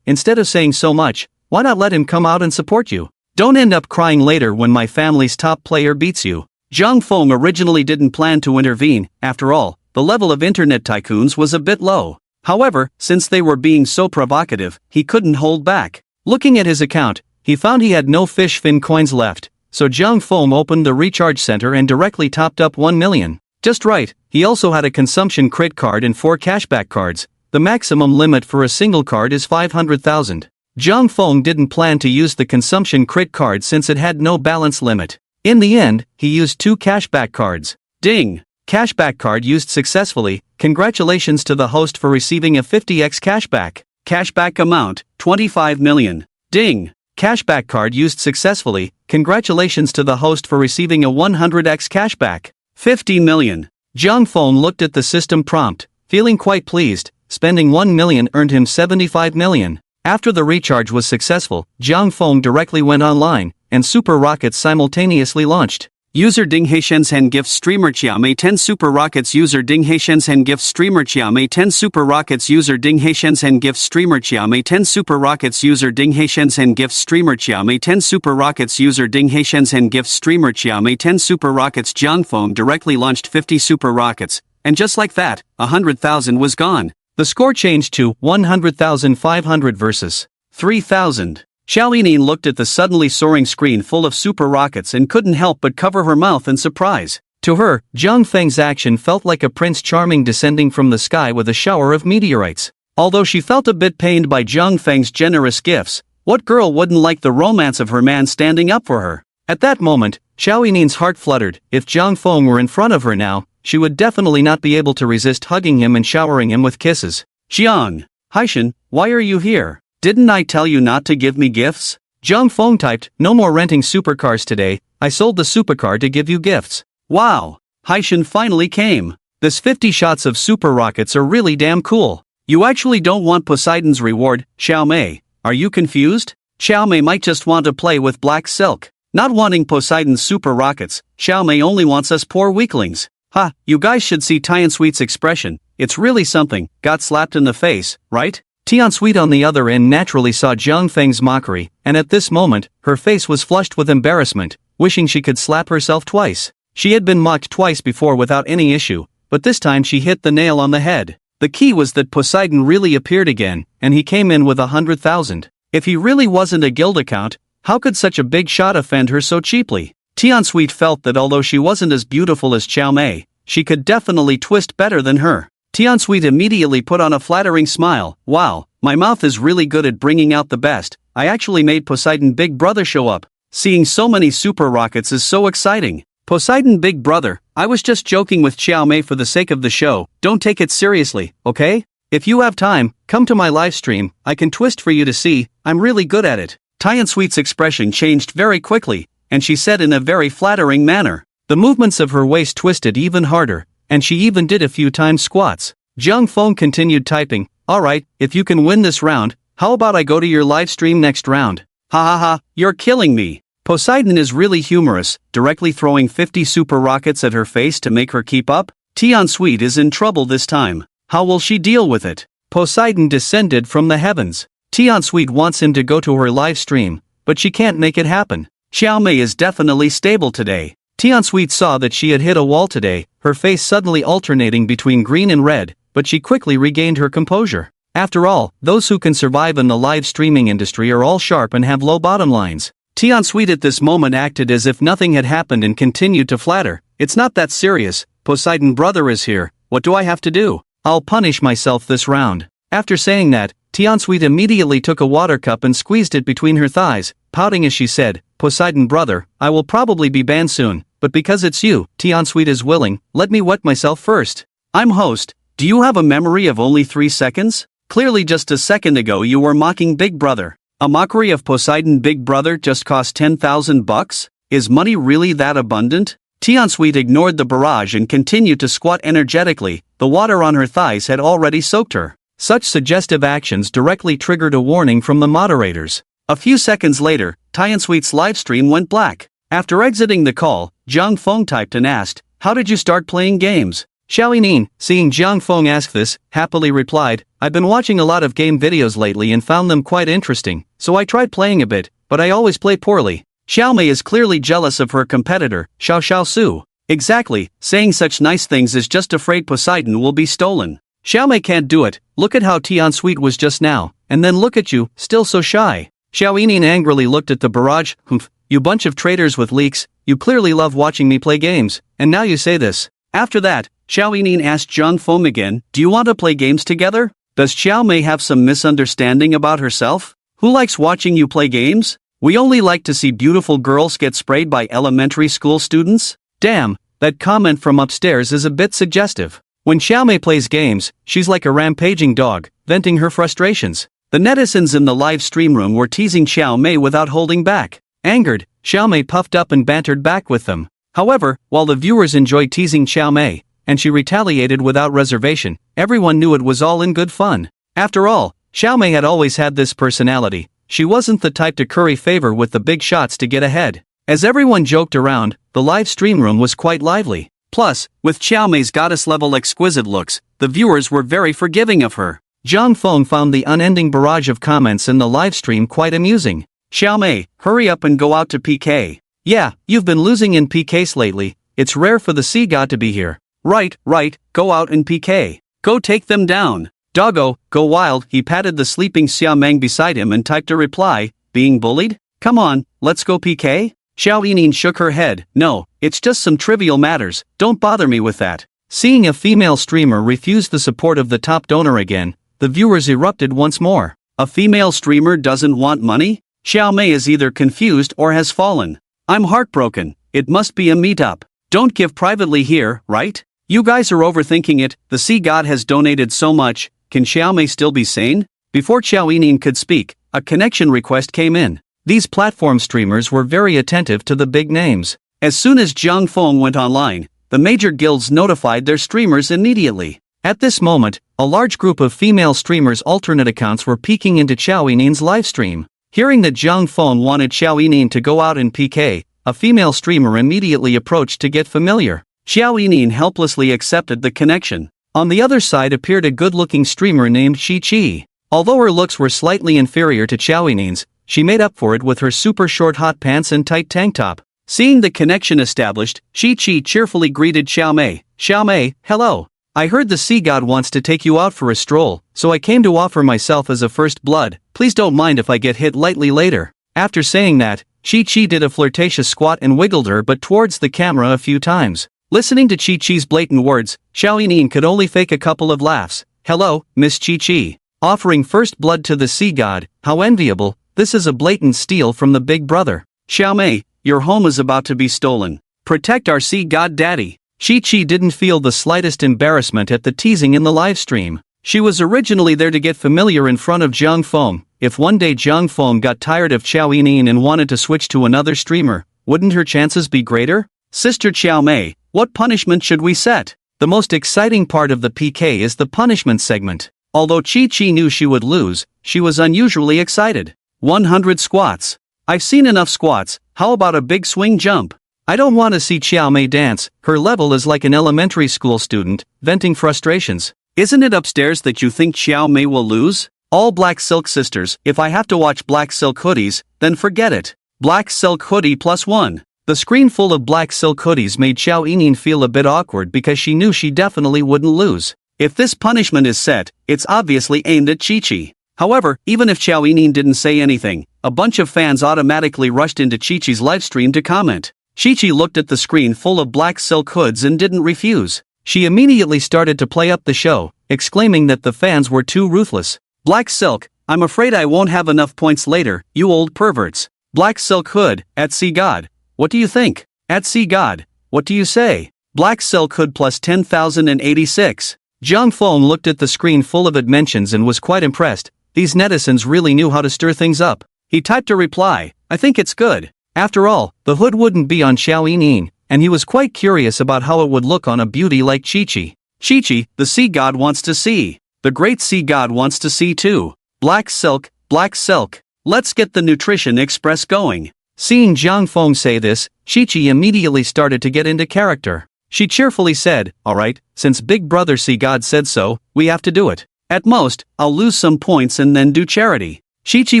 Instead of saying so much, why not let him come out and support you? Don't end up crying later when my family's top player beats you. Zhang Feng originally didn't plan to intervene. After all, the level of internet tycoons was a bit low. However, since they were being so provocative, he couldn't hold back. Looking at his account, he found he had no fish fin coins left, so Zhang Feng opened the recharge center and directly topped up 1 million. Just right, he also had a consumption crit card and 4 cashback cards. The maximum limit for a single card is 500,000. Zhang Feng didn't plan to use the consumption crit card since it had no balance limit. In the end, he used 2 cashback cards. Ding! Cashback card used successfully. Congratulations to the host for receiving a 50x cashback. Cashback amount, 25 million. Ding! Cashback card used successfully. Congratulations to the host for receiving a 100x cashback. 50 million. Zhang Feng looked at the system prompt, feeling quite pleased. Spending 1 million earned him 75 million. After the recharge was successful, Zhang Feng directly went online, and Super Rockets simultaneously launched. User Ding Heishensen Gift Streamer Chiame 10 Super Rockets User Ding Heishensen Gift Streamer Chiame 10 Super Rockets User Ding Heishensen Gift Streamer Chiame 10 Super Rockets User Ding Heishensen Gift Streamer Chiame 10 Super Rockets User Ding Heishensen Gift Streamer Chiame 10 Super Rockets. Zhang Feng directly launched 50 Super Rockets, and just like that, 100,000 was gone. The score changed to 100,500 versus 3,000. Xiao Yining looked at the suddenly soaring screen full of super rockets and couldn't help but cover her mouth in surprise. To her, Zhang Feng's action felt like a Prince Charming descending from the sky with a shower of meteorites. Although she felt a bit pained by Zhang Feng's generous gifts, what girl wouldn't like the romance of her man standing up for her? At that moment, Xiao Yining's heart fluttered. If Zhang Feng were in front of her now, she would definitely not be able to resist hugging him and showering him with kisses. Xiang! Haishan, why are you here? Didn't I tell you not to give me gifts? Zhang Feng typed, no more renting supercars today, I sold the supercar to give you gifts. Wow! Haishan finally came. This 50 shots of super rockets are really damn cool. You actually don't want Poseidon's reward, Xiao Mei. Are you confused? Xiao Mei might just want to play with black silk. Not wanting Poseidon's super rockets, Xiao Mei only wants us poor weaklings. Ha, you guys should see Tian Sweet's expression. It's really something. Got slapped in the face, right? Tian Sweet on the other end naturally saw Zhang Feng's mockery, and at this moment, her face was flushed with embarrassment, wishing she could slap herself twice. She had been mocked twice before without any issue, but this time she hit the nail on the head. The key was that Poseidon really appeared again, and he came in with 100,000. If he really wasn't a guild account, how could such a big shot offend her so cheaply? Tian Sweet felt that although she wasn't as beautiful as Xiao Mei, she could definitely twist better than her. Tian Sweet immediately put on a flattering smile. Wow, my mouth is really good at bringing out the best. I actually made Poseidon Big Brother show up. Seeing so many super rockets is so exciting. Poseidon Big Brother, I was just joking with Xiao Mei for the sake of the show. Don't take it seriously, okay? If you have time, come to my live stream. I can twist for you to see. I'm really good at it. Tian Sweet's expression changed very quickly, and she said in a very flattering manner, The movements of her waist twisted even harder, and she even did a few times squats. Jung Fong continued typing, "Alright, if you can win this round, how about I go to your live stream next round?" Ha ha ha, you're killing me. Poseidon is really humorous, directly throwing 50 super rockets at her face to make her keep up. Tian Sweet is in trouble this time. How will she deal with it? Poseidon descended from the heavens. Tian Sweet wants him to go to her live stream, but she can't make it happen. Xiao Mei is definitely stable today. Tian Sweet saw that she had hit a wall today, her face suddenly alternating between green and red, but she quickly regained her composure. After all, those who can survive in the live streaming industry are all sharp and have low bottom lines. Tian Sweet at this moment acted as if nothing had happened and continued to flatter. It's not that serious, Poseidon brother is here, what do I have to do? I'll punish myself this round. After saying that, Tian Sweet immediately took a water cup and squeezed it between her thighs, pouting as she said, "Poseidon brother, I will probably be banned soon, but because it's you, Tian Sweet is willing, let me wet myself first." I'm host, do you have a memory of only 3 seconds? Clearly just a second ago you were mocking Big Brother. A mockery of Poseidon Big Brother just cost 10,000 bucks? Is money really that abundant? Tian Sweet ignored the barrage and continued to squat energetically, the water on her thighs had already soaked her. Such suggestive actions directly triggered a warning from the moderators. A few seconds later, Tian Sweet's livestream went black. After exiting the call, Zhang Feng typed and asked, "How did you start playing games?" Xiao Yining, seeing Zhang Feng ask this, happily replied, "I've been watching a lot of game videos lately and found them quite interesting, so I tried playing a bit, but I always play poorly." Xiao Mei is clearly jealous of her competitor, Xiao Su. Exactly, saying such nice things is just afraid Poseidon will be stolen. Xiao Mei can't do it, look at how Tian Sweet was just now, and then look at you, still so shy. Xiao Yining angrily looked at the barrage, "Humph, you bunch of traitors with leaks, you clearly love watching me play games, and now you say this." After that, Xiao Yining asked Zhang Feng again, "Do you want to play games together? Does Xiao Mei have some misunderstanding about herself? Who likes watching you play games? We only like to see beautiful girls get sprayed by elementary school students?" Damn, that comment from upstairs is a bit suggestive. When Xiao Mei plays games, she's like a rampaging dog, venting her frustrations. The netizens in the live stream room were teasing Xiao Mei without holding back. Angered, Xiao Mei puffed up and bantered back with them. However, while the viewers enjoyed teasing Xiao Mei, and she retaliated without reservation, everyone knew it was all in good fun. After all, Xiao Mei had always had this personality. She wasn't the type to curry favor with the big shots to get ahead. As everyone joked around, the live stream room was quite lively. Plus, with Xiao Mei's goddess-level exquisite looks, the viewers were very forgiving of her. Zhang Feng found the unending barrage of comments in the live stream quite amusing. "Xiao Mei, hurry up and go out to PK. Yeah, you've been losing in PKs lately, it's rare for the sea god to be here." Right, go out and PK. Go take them down. Doggo, go wild. He patted the sleeping Xia Meng beside him and typed a reply, "Being bullied? Come on, let's go PK?" Xiao Yining shook her head, "No, it's just some trivial matters, don't bother me with that." Seeing a female streamer refuse the support of the top donor again, the viewers erupted once more. A female streamer doesn't want money? Xiao Mei is either confused or has fallen. I'm heartbroken, it must be a meetup. Don't give privately here, right? You guys are overthinking it, the sea god has donated so much, can Xiao Mei still be sane? Before Xiao Yining could speak, a connection request came in. These platform streamers were very attentive to the big names. As soon as Zhang Feng went online, the major guilds notified their streamers immediately. At this moment, a large group of female streamers' alternate accounts were peeking into Xiao Yining's livestream. Hearing that Zhang Feng wanted Xiao Yining to go out in PK, a female streamer immediately approached to get familiar. Xiao Yining helplessly accepted the connection. On the other side appeared a good-looking streamer named Chi. Although her looks were slightly inferior to Xiao Yining's, she made up for it with her super short hot pants and tight tank top. Seeing the connection established, Chi cheerfully greeted Xiao Mei. "Xiao Mei, hello. I heard the sea god wants to take you out for a stroll, so I came to offer myself as a first blood. Please don't mind if I get hit lightly later." After saying that, Chi did a flirtatious squat and wiggled her butt towards the camera a few times. Listening to Chi-Chi's blatant words, Xiao Yining could only fake a couple of laughs. "Hello, Miss Chi. Offering first blood to the sea god, how enviable, this is a blatant steal from the big brother." "Xiao Mei, your home is about to be stolen. Protect our sea god daddy." Chi didn't feel the slightest embarrassment at the teasing in the livestream. She was originally there to get familiar in front of Zhang Feng. If one day Zhang Feng got tired of Xiao Yining and wanted to switch to another streamer, wouldn't her chances be greater? Sister Chiao Mei, what punishment should we set? The most exciting part of the PK is the punishment segment. Although Chi knew she would lose, she was unusually excited. 100 squats. I've seen enough squats, how about a big swing jump? I don't want to see Chiao Mei dance, her level is like an elementary school student, venting frustrations. Isn't it upstairs that you think Chiao Mei will lose? All black silk sisters, if I have to watch black silk hoodies, then forget it. Black silk hoodie +1. The screen full of black silk hoodies made Xiao Yining feel a bit awkward because she knew she definitely wouldn't lose. If this punishment is set, it's obviously aimed at Chi. However, even if Xiao Yining didn't say anything, a bunch of fans automatically rushed into Chi-Chi's livestream to comment. Chi looked at the screen full of black silk hoods and didn't refuse. She immediately started to play up the show, exclaiming that the fans were too ruthless. Black silk, I'm afraid I won't have enough points later, you old perverts. Black silk hood, at Sea God. What do you think? At Sea God, what do you say? Black silk hood plus 10,086. Zhang Feng looked at the screen full of mentions and was quite impressed. These netizens really knew how to stir things up. He typed a reply, I think it's good. After all, the hood wouldn't be on Xiao Yining, and he was quite curious about how it would look on a beauty like Chi. Chi, the sea god wants to see. The great sea god wants to see too. Black silk, black silk. Let's get the Nutrition Express going. Seeing Zhang Feng say this, Chi immediately started to get into character. She cheerfully said, alright, since Big Brother Sea God said so, we have to do it. At most, I'll lose some points and then do charity. Chi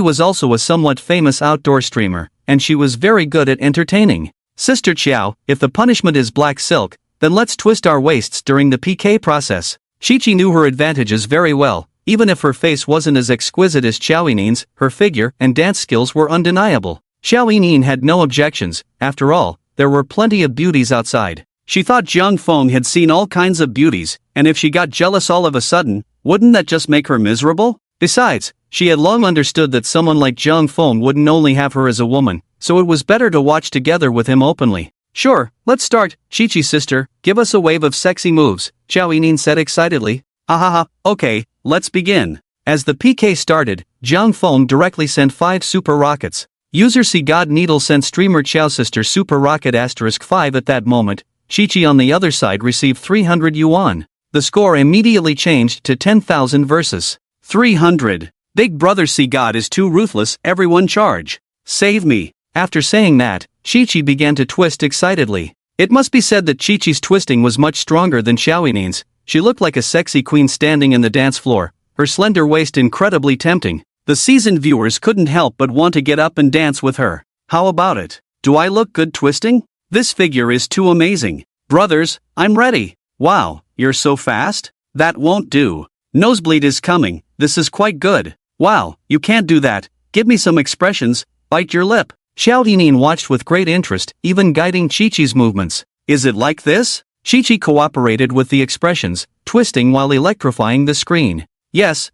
was also a somewhat famous outdoor streamer, and she was very good at entertaining. Sister Chiao, if the punishment is black silk, then let's twist our waists during the PK process. Chi knew her advantages very well, even if her face wasn't as exquisite as Xiao Yining's, her figure and dance skills were undeniable. Xiao Yining had no objections, after all, there were plenty of beauties outside. She thought Zhang Feng had seen all kinds of beauties, and if she got jealous all of a sudden, wouldn't that just make her miserable? Besides, she had long understood that someone like Zhang Feng wouldn't only have her as a woman, so it was better to watch together with him openly. Sure, let's start, Chi sister, give us a wave of sexy moves, Xiao Yining said excitedly. Ahaha, okay, let's begin. As the PK started, Zhang Feng directly sent 5 super rockets. User See God Needle sent streamer Xiao Sister Super Rocket *5 at that moment. Chi on the other side received 300 yuan. The score immediately changed to 10,000 versus 300. Big Brother See God is too ruthless, everyone charge. Save me. After saying that, Chi began to twist excitedly. It must be said that Chi-Chi's twisting was much stronger than Xiao Yining's. She looked like a sexy queen standing in the dance floor, her slender waist incredibly tempting. The seasoned viewers couldn't help but want to get up and dance with her. How about it? Do I look good twisting? This figure is too amazing. Brothers, I'm ready. Wow, you're so fast? That won't do. Nosebleed is coming, this is quite good. Wow, you can't do that. Give me some expressions, bite your lip. Xiao Yining watched with great interest, even guiding Chi-Chi's movements. Is it like this? Chi cooperated with the expressions, twisting while electrifying the screen. Yes,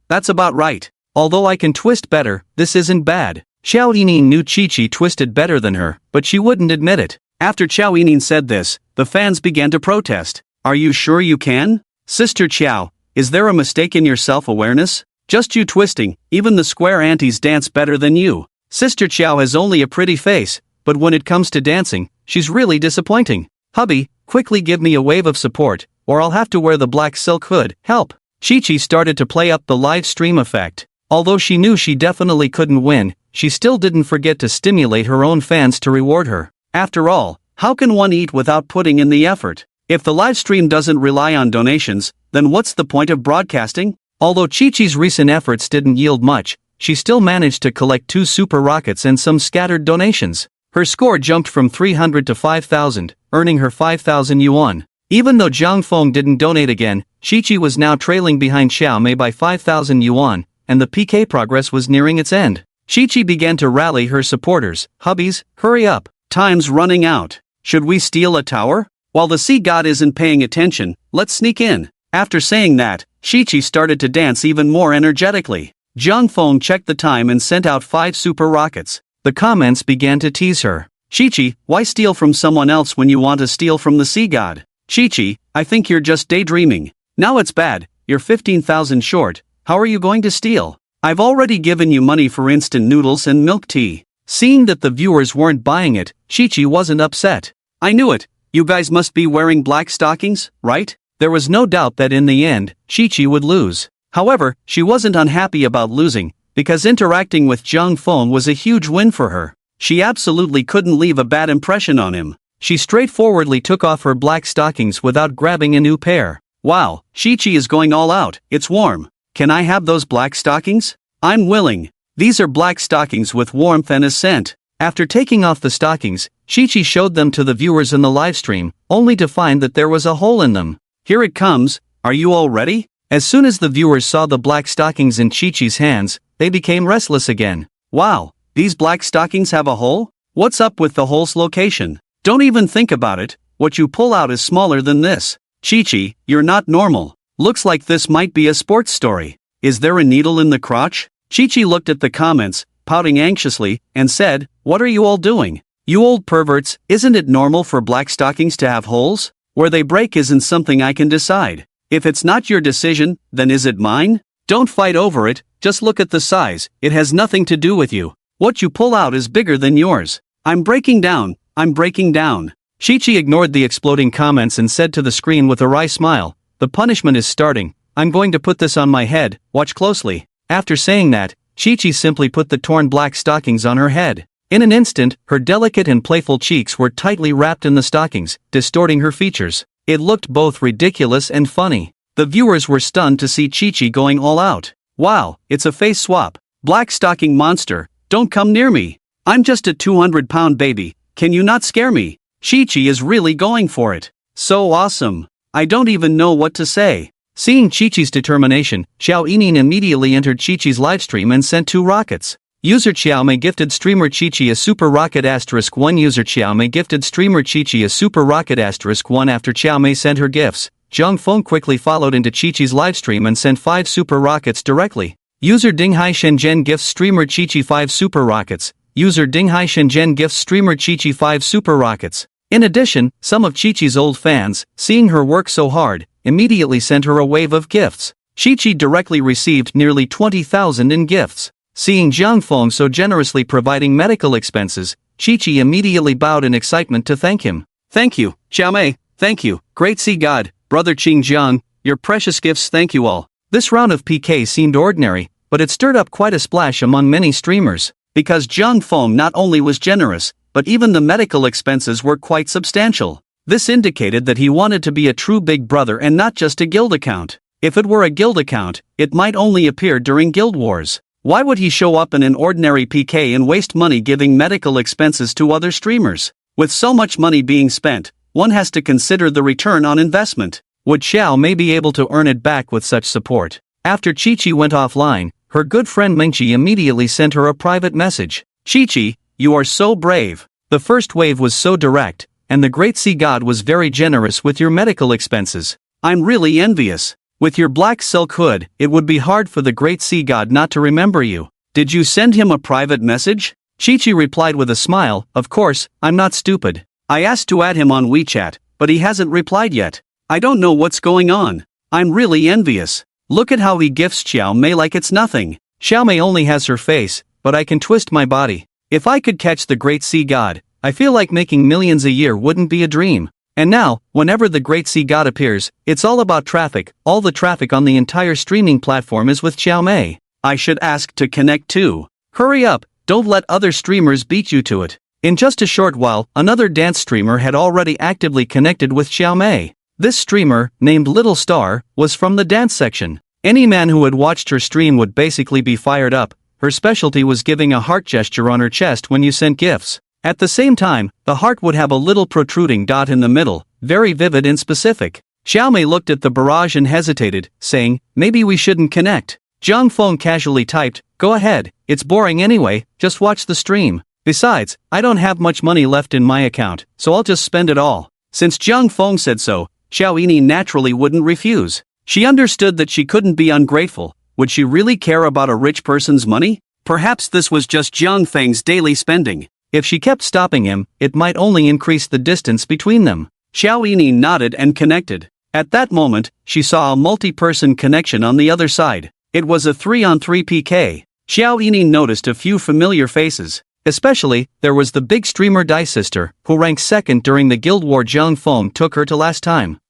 that's about right. Although I can twist better, this isn't bad. Xiao Yining knew Chi twisted better than her, but she wouldn't admit it. After Xiao Yining said this, the fans began to protest. Are you sure you can? Sister Chiao, is there a mistake in your self-awareness? Just you twisting, even the square aunties dance better than you. Sister Chiao has only a pretty face, but when it comes to dancing, she's really disappointing. Hubby, quickly give me a wave of support, or I'll have to wear the black silk hood, help. Chi started to play up the live stream effect. Although she knew she definitely couldn't win, she still didn't forget to stimulate her own fans to reward her. After all, how can one eat without putting in the effort? If the live stream doesn't rely on donations, then what's the point of broadcasting? Although Chi-Chi's recent efforts didn't yield much, she still managed to collect 2 super rockets and some scattered donations. Her score jumped from 300 to 5,000, earning her 5,000 yuan. Even though Zhang Feng didn't donate again, Chi was now trailing behind Xiao Mei by 5,000 yuan, and the PK progress was nearing its end. Chi began to rally her supporters. Hubbies, hurry up. Time's running out. Should we steal a tower? While the sea god isn't paying attention, let's sneak in. After saying that, Chi started to dance even more energetically. Zhang Feng checked the time and sent out 5 super rockets. The comments began to tease her. Chi, why steal from someone else when you want to steal from the sea god? Chi, I think you're just daydreaming. Now it's bad, you're 15,000 short. How are you going to steal? I've already given you money for instant noodles and milk tea. Seeing that the viewers weren't buying it, Chi wasn't upset. I knew it. You guys must be wearing black stockings, right? There was no doubt that in the end, Chi-Chi would lose. However, she wasn't unhappy about losing, because interacting with Jiang Feng was a huge win for her. She absolutely couldn't leave a bad impression on him. She straightforwardly took off her black stockings without grabbing a new pair. Wow, Chi-Chi is going all out. It's warm. Can I have those black stockings? I'm willing. These are black stockings with warmth and a scent. After taking off the stockings, Chi-Chi showed them to the viewers in the livestream, only to find that there was a hole in them. Here it comes. Are you all ready? As soon as the viewers saw the black stockings in Chi-Chi's hands, they became restless again. Wow, these black stockings have a hole? What's up with the hole's location? Don't even think about it. What you pull out is smaller than this. Chi-Chi, you're not normal. Looks like this might be a sports story. Is there a needle in the crotch? Chi-Chi looked at the comments, pouting anxiously, and said, "What are you all doing? You old perverts, isn't it normal for black stockings to have holes? Where they break isn't something I can decide. If it's not your decision, then is it mine? Don't fight over it, just look at the size, it has nothing to do with you. What you pull out is bigger than yours. I'm breaking down, I'm breaking down." Chi-Chi ignored the exploding comments and said to the screen with a wry smile, "The punishment is starting. I'm going to put this on my head, watch closely." After saying that, Chi-Chi simply put the torn black stockings on her head. In an instant, her delicate and playful cheeks were tightly wrapped in the stockings, distorting her features. It looked both ridiculous and funny. The viewers were stunned to see Chi-Chi going all out. Wow, it's a face swap. Black stocking monster, don't come near me. I'm just a 200-pound baby, can you not scare me? Chi-Chi is really going for it. So awesome. I don't even know what to say. Seeing Chi-Chi's determination, Xiao Yinin immediately entered Chi-Chi's livestream and sent 2 rockets. User Xiaomei gifted streamer Chi-Chi a super rocket *1. User Xiaomei gifted streamer Chi-Chi a super rocket *1. After Xiaomei sent her gifts, Jiang Feng quickly followed into Chi-Chi's livestream and sent 5 super rockets directly. User Dinghai Shenzhen gifts streamer Chi-Chi 5 super rockets. User Dinghai Shenzhen gifts streamer Chi-Chi 5 super rockets. In addition, some of Chi-Chi's old fans, seeing her work so hard, immediately sent her a wave of gifts. Chi-Chi directly received nearly 20,000 in gifts. Seeing Jiang Feng so generously providing medical expenses, Chi-Chi immediately bowed in excitement to thank him. Thank you, Xiaomei, thank you, great sea god, brother Qing Jiang, your precious gifts, thank you all. This round of PK seemed ordinary, but it stirred up quite a splash among many streamers. Because Jiang Feng not only was generous, but even the medical expenses were quite substantial. This indicated that he wanted to be a true big brother and not just a guild account. If it were a guild account, it might only appear during guild wars. Why would he show up in an ordinary PK and waste money giving medical expenses to other streamers? With so much money being spent, one has to consider the return on investment. Would Xiaomei be able to earn it back with such support? After Chi-Chi went offline, her good friend Mingqi immediately sent her a private message. Chi-Chi, you are so brave. The first wave was so direct, and the Great Sea God was very generous with your medical expenses. I'm really envious. With your black silk hood, it would be hard for the Great Sea God not to remember you. Did you send him a private message? Chi-Chi replied with a smile, "Of course, I'm not stupid. I asked to add him on WeChat, but he hasn't replied yet. I don't know what's going on. I'm really envious. Look at how he gifts Xiaomei like it's nothing." Xiaomei only has her face, but I can twist my body. If I could catch the Great Sea God, I feel like making millions a year wouldn't be a dream. And now, whenever the Great Sea God appears, it's all about traffic. All the traffic on the entire streaming platform is with Xiaomei. I should ask to connect too. Hurry up, don't let other streamers beat you to it. In just a short while, another dance streamer had already actively connected with Xiaomei. This streamer, named Little Star, was from the dance section. Any man who had watched her stream would basically be fired up. Her specialty was giving a heart gesture on her chest when you sent gifts. At the same time, the heart would have a little protruding dot in the middle, very vivid and specific. Xiaomei looked at the barrage and hesitated, saying, "Maybe we shouldn't connect." Jiang Feng casually typed, "Go ahead, it's boring anyway, just watch the stream. Besides, I don't have much money left in my account, so I'll just spend it all." Since Jiang Feng said so, Xiao Yini naturally wouldn't refuse. She understood that she couldn't be ungrateful. Would she really care about a rich person's money? Perhaps this was just Jiang Feng's daily spending. If she kept stopping him, it might only increase the distance between them. Xiao Yini nodded and connected. At that moment, she saw a multi-person connection on the other side. It was a 3-on-3 PK. Xiao Yini noticed a few familiar faces, Especially, there was the big streamer Dai sister, who ranked second during the Guild War. Zhang Feng took her to last time.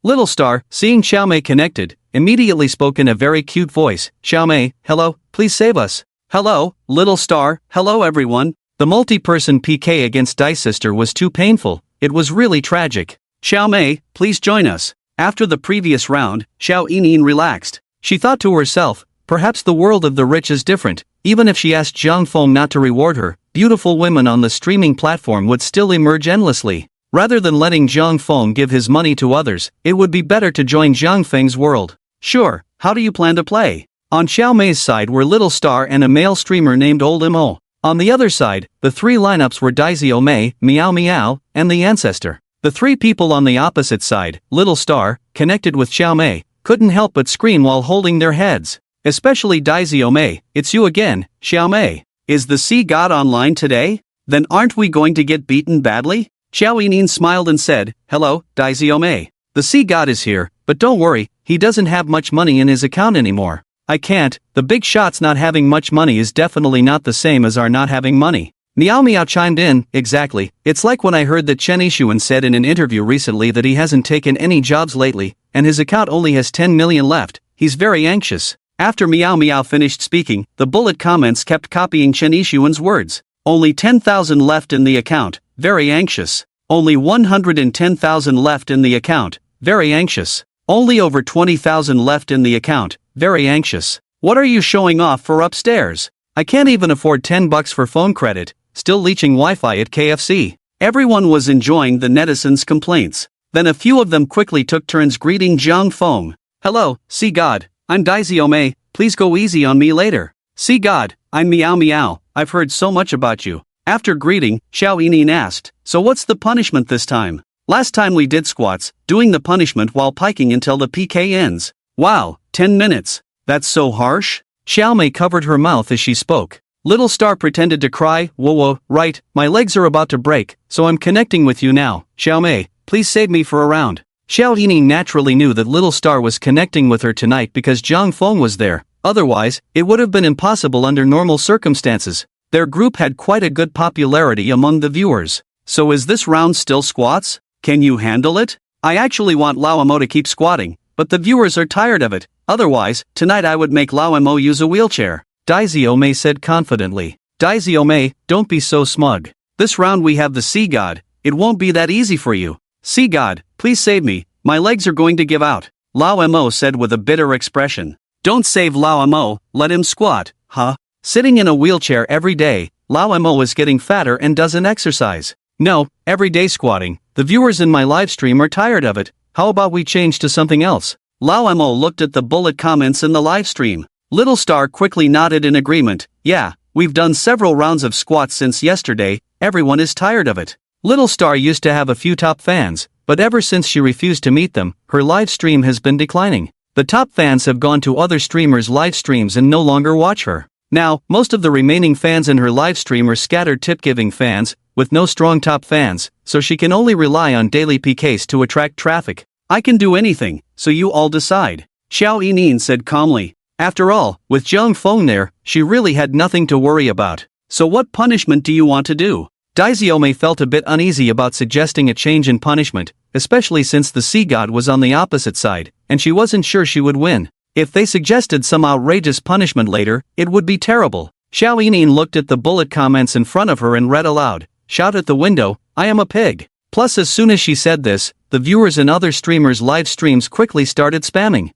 Little Star, seeing Xiaomei connected, immediately spoke in a very cute voice. Xiaomei, hello, please save us. Hello, Little Star, hello everyone. The multi-person PK against Dai sister was too painful, it was really tragic. Xiaomei, please join us. After the previous round, Xiao Yining relaxed. She thought to herself, perhaps the world of the rich is different. Even if she asked Zhang Feng not to reward her, beautiful women on the streaming platform would still emerge endlessly. Rather than letting Zhang Feng give his money to others, it would be better to join Zhang Feng's world. Sure, how do you plan to play? On Xiaomei's side were Little Star and a male streamer named Old Mo. On the other side, the three lineups were Daizio Mei, Meow Meow, and the Ancestor. The three people on the opposite side, Little Star, connected with Xiaomei, couldn't help but scream while holding their heads. Especially Daizio Mei, it's you again, Xiaomei. Is the Sea God online today? Then aren't we going to get beaten badly? Xiao Yining smiled and said, hello, Daizio Mei. The Sea God is here, but don't worry, he doesn't have much money in his account anymore. I can't, the big shot's not having much money is definitely not the same as our not having money. Meow Meow chimed in, exactly, it's like when I heard that Chen Yixuan said in an interview recently that he hasn't taken any jobs lately, and his account only has 10 million left, he's very anxious. After Meow Meow finished speaking, the bullet comments kept copying Chen Yixuan's words. Only 10,000 left in the account, very anxious. Only 110,000 left in the account, very anxious. Only over 20,000 left in the account, very anxious. What are you showing off for upstairs? I can't even afford $10 for phone credit, still leeching Wi-Fi at KFC. Everyone was enjoying the netizens' complaints. Then a few of them quickly took turns greeting Zhang Feng. Hello, Sea God, I'm Daizio Mei, please go easy on me later. Sea God, I'm Meow Meow, I've heard so much about you. After greeting, Xiao Yining asked, so what's the punishment this time? Last time we did squats, doing the punishment while piking until the PK ends. Wow, 10 minutes. That's so harsh? Xiaomei covered her mouth as she spoke. Little Star pretended to cry, whoa, right, my legs are about to break, so I'm connecting with you now. Xiaomei, please save me for a round. Xiao Yining naturally knew that Little Star was connecting with her tonight because Zhang Feng was there, otherwise, it would have been impossible under normal circumstances. Their group had quite a good popularity among the viewers. So is this round still squats? Can you handle it? I actually want Lao Mo to keep squatting, but the viewers are tired of it, otherwise, tonight I would make Lao Mo use a wheelchair. Daizio Mei said confidently. Daizio Mei, don't be so smug. This round we have the Sea God, it won't be that easy for you. Sea God, please save me, my legs are going to give out. Lao Mo said with a bitter expression. Don't save Lao Mo, let him squat, huh? Sitting in a wheelchair every day, Lao Mo is getting fatter and doesn't exercise. No, everyday squatting, the viewers in my livestream are tired of it, how about we change to something else? Lao Mo looked at the bullet comments in the livestream. Little Star quickly nodded in agreement. Yeah, we've done several rounds of squats since yesterday, everyone is tired of it. Little Star used to have a few top fans, but ever since she refused to meet them, her live stream has been declining. The top fans have gone to other streamers' live streams and no longer watch her. Now, most of the remaining fans in her livestream are scattered tip-giving fans, with no strong top fans, so she can only rely on daily PKs to attract traffic. I can do anything, so you all decide. Xiao Yining said calmly. After all, with Zhang Feng there, she really had nothing to worry about. So what punishment do you want to do? Daizio Mei felt a bit uneasy about suggesting a change in punishment, especially since the Sea God was on the opposite side, and she wasn't sure she would win. If they suggested some outrageous punishment later, it would be terrible. Xiao Yining looked at the bullet comments in front of her and read aloud, "Shout at the window, I am a pig." Plus as soon as she said this, the viewers in other streamers' live streams quickly started spamming.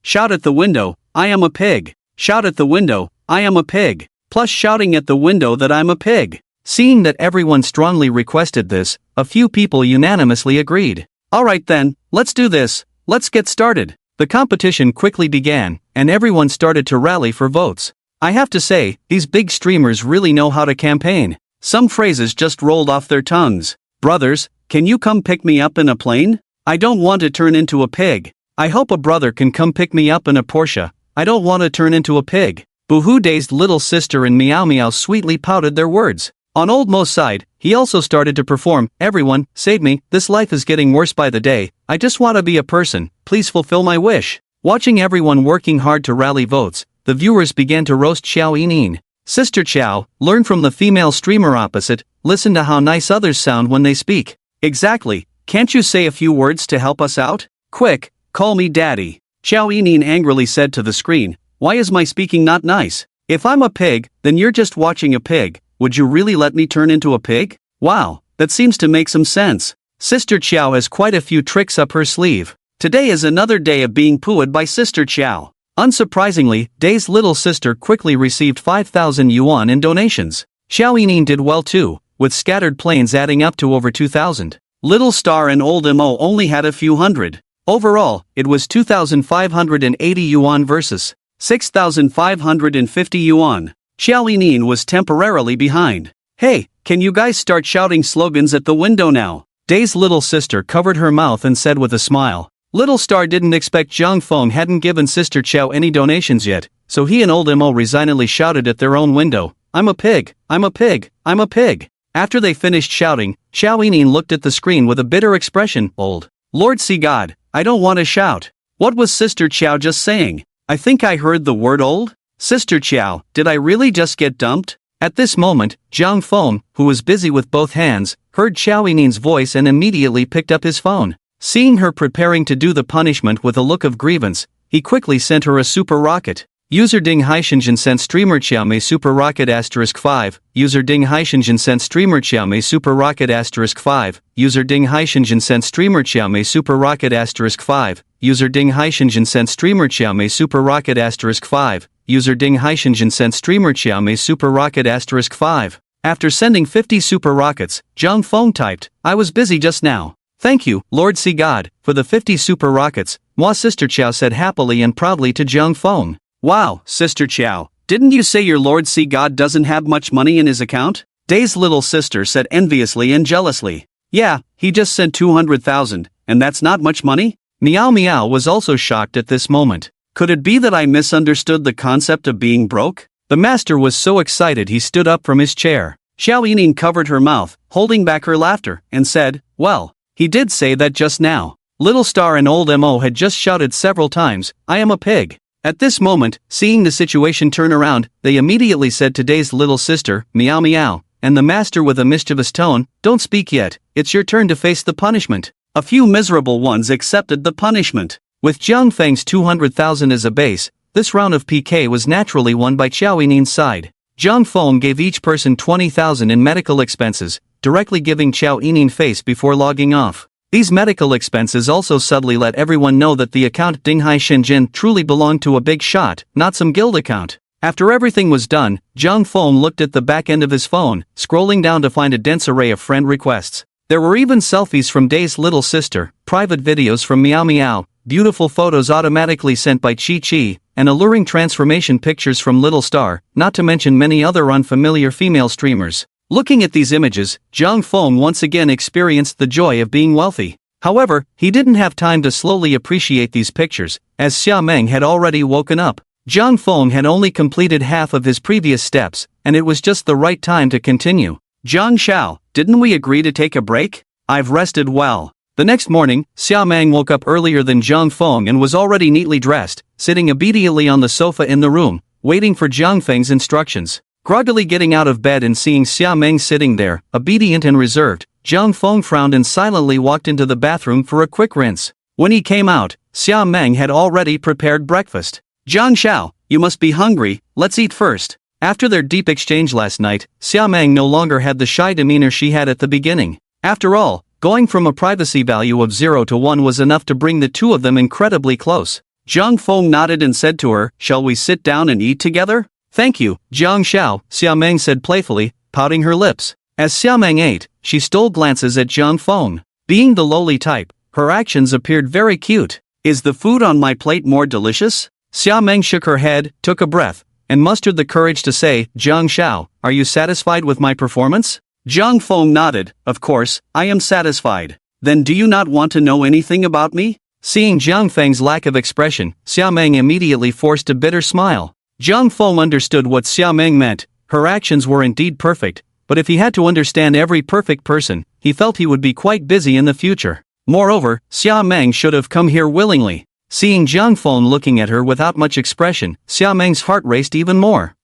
Shout at the window, I am a pig. Shout at the window, I am a pig. Plus shouting at the window that I'm a pig. Seeing that everyone strongly requested this, a few people unanimously agreed. Alright then, let's do this, let's get started. The competition quickly began, and everyone started to rally for votes. I have to say, these big streamers really know how to campaign. Some phrases just rolled off their tongues. Brothers, can you come pick me up in a plane? I don't want to turn into a pig. I hope a brother can come pick me up in a Porsche. I don't want to turn into a pig. Boohoo dazed little sister and Meow Meow sweetly pouted their words. On Old Mo's side, he also started to perform, "Everyone, save me, this life is getting worse by the day, I just want to be a person, please fulfill my wish." Watching everyone working hard to rally votes, the viewers began to roast Xiao Yining. Sister Chow, learn from the female streamer opposite, listen to how nice others sound when they speak. Exactly, can't you say a few words to help us out? Quick, call me daddy. Chow Yinyin angrily said to the screen, why is my speaking not nice? If I'm a pig, then you're just watching a pig. Would you really let me turn into a pig? Wow, that seems to make some sense. Sister Chow has quite a few tricks up her sleeve. Today is another day of being pooed by Sister Chow. Unsurprisingly, Day's little sister quickly received 5,000 yuan in donations. Xiao Yinin did well too, with scattered planes adding up to over 2,000. Little Star and Old Mo only had a few hundred. Overall, it was 2,580 yuan versus 6,550 yuan. Xiao Yinin was temporarily behind. Hey, can you guys start shouting slogans at the window now? Day's little sister covered her mouth and said with a smile. Little Star didn't expect Zhang Feng hadn't given Sister Chow any donations yet, so he and Old Mo resignedly shouted at their own window, I'm a pig, I'm a pig, I'm a pig. After they finished shouting, Xiao Yinin looked at the screen with a bitter expression, Old Lord see God, I don't want to shout. What was Sister Chow just saying? I think I heard the word old? Sister Chow, did I really just get dumped? At this moment, Zhang Feng, who was busy with both hands, heard Xiao Yinin's voice and immediately picked up his phone. Seeing her preparing to do the punishment with a look of grievance, he quickly sent her a super rocket. User Ding Haishenzhen sent streamer Xiaomei super rocket *5. User Ding Haishenzhen sent streamer Xiaomei super rocket *5. User Ding Haishenzhen sent streamer Xiaomei super rocket *5. User Ding Haishenzhen sent streamer Xiaomei super rocket *5. User Ding Haishenzhen sent streamer Xiaomei super rocket *5. After sending 50 super rockets, Zhang Feng typed, I was busy just now. Thank you, Lord See God, for the 50 super rockets, Moi Sister Chow said happily and proudly to Zhang Feng. Wow, Sister Chow, didn't you say your Lord See God doesn't have much money in his account? Day's little sister said enviously and jealously. Yeah, he just sent 200,000, and that's not much money? Meow Meow was also shocked at this moment. Could it be that I misunderstood the concept of being broke? The master was so excited he stood up from his chair. Xiao Yinin covered her mouth, holding back her laughter, and said, well, he did say that just now. Little Star and Old Mo had just shouted several times, I am a pig. At this moment, seeing the situation turn around, they immediately said to Day's little sister, Meow Meow, and the master with a mischievous tone, don't speak yet, it's your turn to face the punishment. A few miserable ones accepted the punishment. With Jiang Feng's 200,000 as a base, this round of PK was naturally won by Xiao Yinin's side. Zhang Feng gave each person 20,000 in medical expenses, directly giving Xiao Yinin face before logging off. These medical expenses also subtly let everyone know that the account Dinghai Shenzhen truly belonged to a big shot, not some guild account. After everything was done, Zhang Feng looked at the back end of his phone, scrolling down to find a dense array of friend requests. There were even selfies from Day's little sister, private videos from Meow Meow, beautiful photos automatically sent by Chi Chi, and alluring transformation pictures from Little Star, not to mention many other unfamiliar female streamers. Looking at these images, Zhang Feng once again experienced the joy of being wealthy. However, he didn't have time to slowly appreciate these pictures, as Xia Meng had already woken up. Zhang Feng had only completed half of his previous steps, and it was just the right time to continue. Zhang Xiao, didn't we agree to take a break? I've rested well. The next morning, Xia Meng woke up earlier than Zhang Feng and was already neatly dressed, sitting obediently on the sofa in the room, waiting for Zhang Feng's instructions. Groggily getting out of bed and seeing Xia Meng sitting there, obedient and reserved, Zhang Feng frowned and silently walked into the bathroom for a quick rinse. When he came out, Xia Meng had already prepared breakfast. Zhang Xiao, you must be hungry, let's eat first. After their deep exchange last night, Xia Meng no longer had the shy demeanor she had at the beginning. After all, going from a privacy value of 0 to 1 was enough to bring the two of them incredibly close. Zhang Feng nodded and said to her, shall we sit down and eat together? Thank you, Jiang Xiao, Xia Meng said playfully, pouting her lips. As Xia Meng ate, she stole glances at Zhang Feng. Being the lowly type, her actions appeared very cute. Is the food on my plate more delicious? Xia Meng shook her head, took a breath, and mustered the courage to say, Jiang Xiao, are you satisfied with my performance? Zhang Feng nodded, of course, I am satisfied. Then do you not want to know anything about me? Seeing Jiang Feng's lack of expression, Xia Meng immediately forced a bitter smile. Zhang Feng understood what Xia Meng meant, her actions were indeed perfect, but if he had to understand every perfect person, he felt he would be quite busy in the future. Moreover, Xia Meng should have come here willingly. Seeing Zhang Feng looking at her without much expression, Xia Meng's heart raced even more.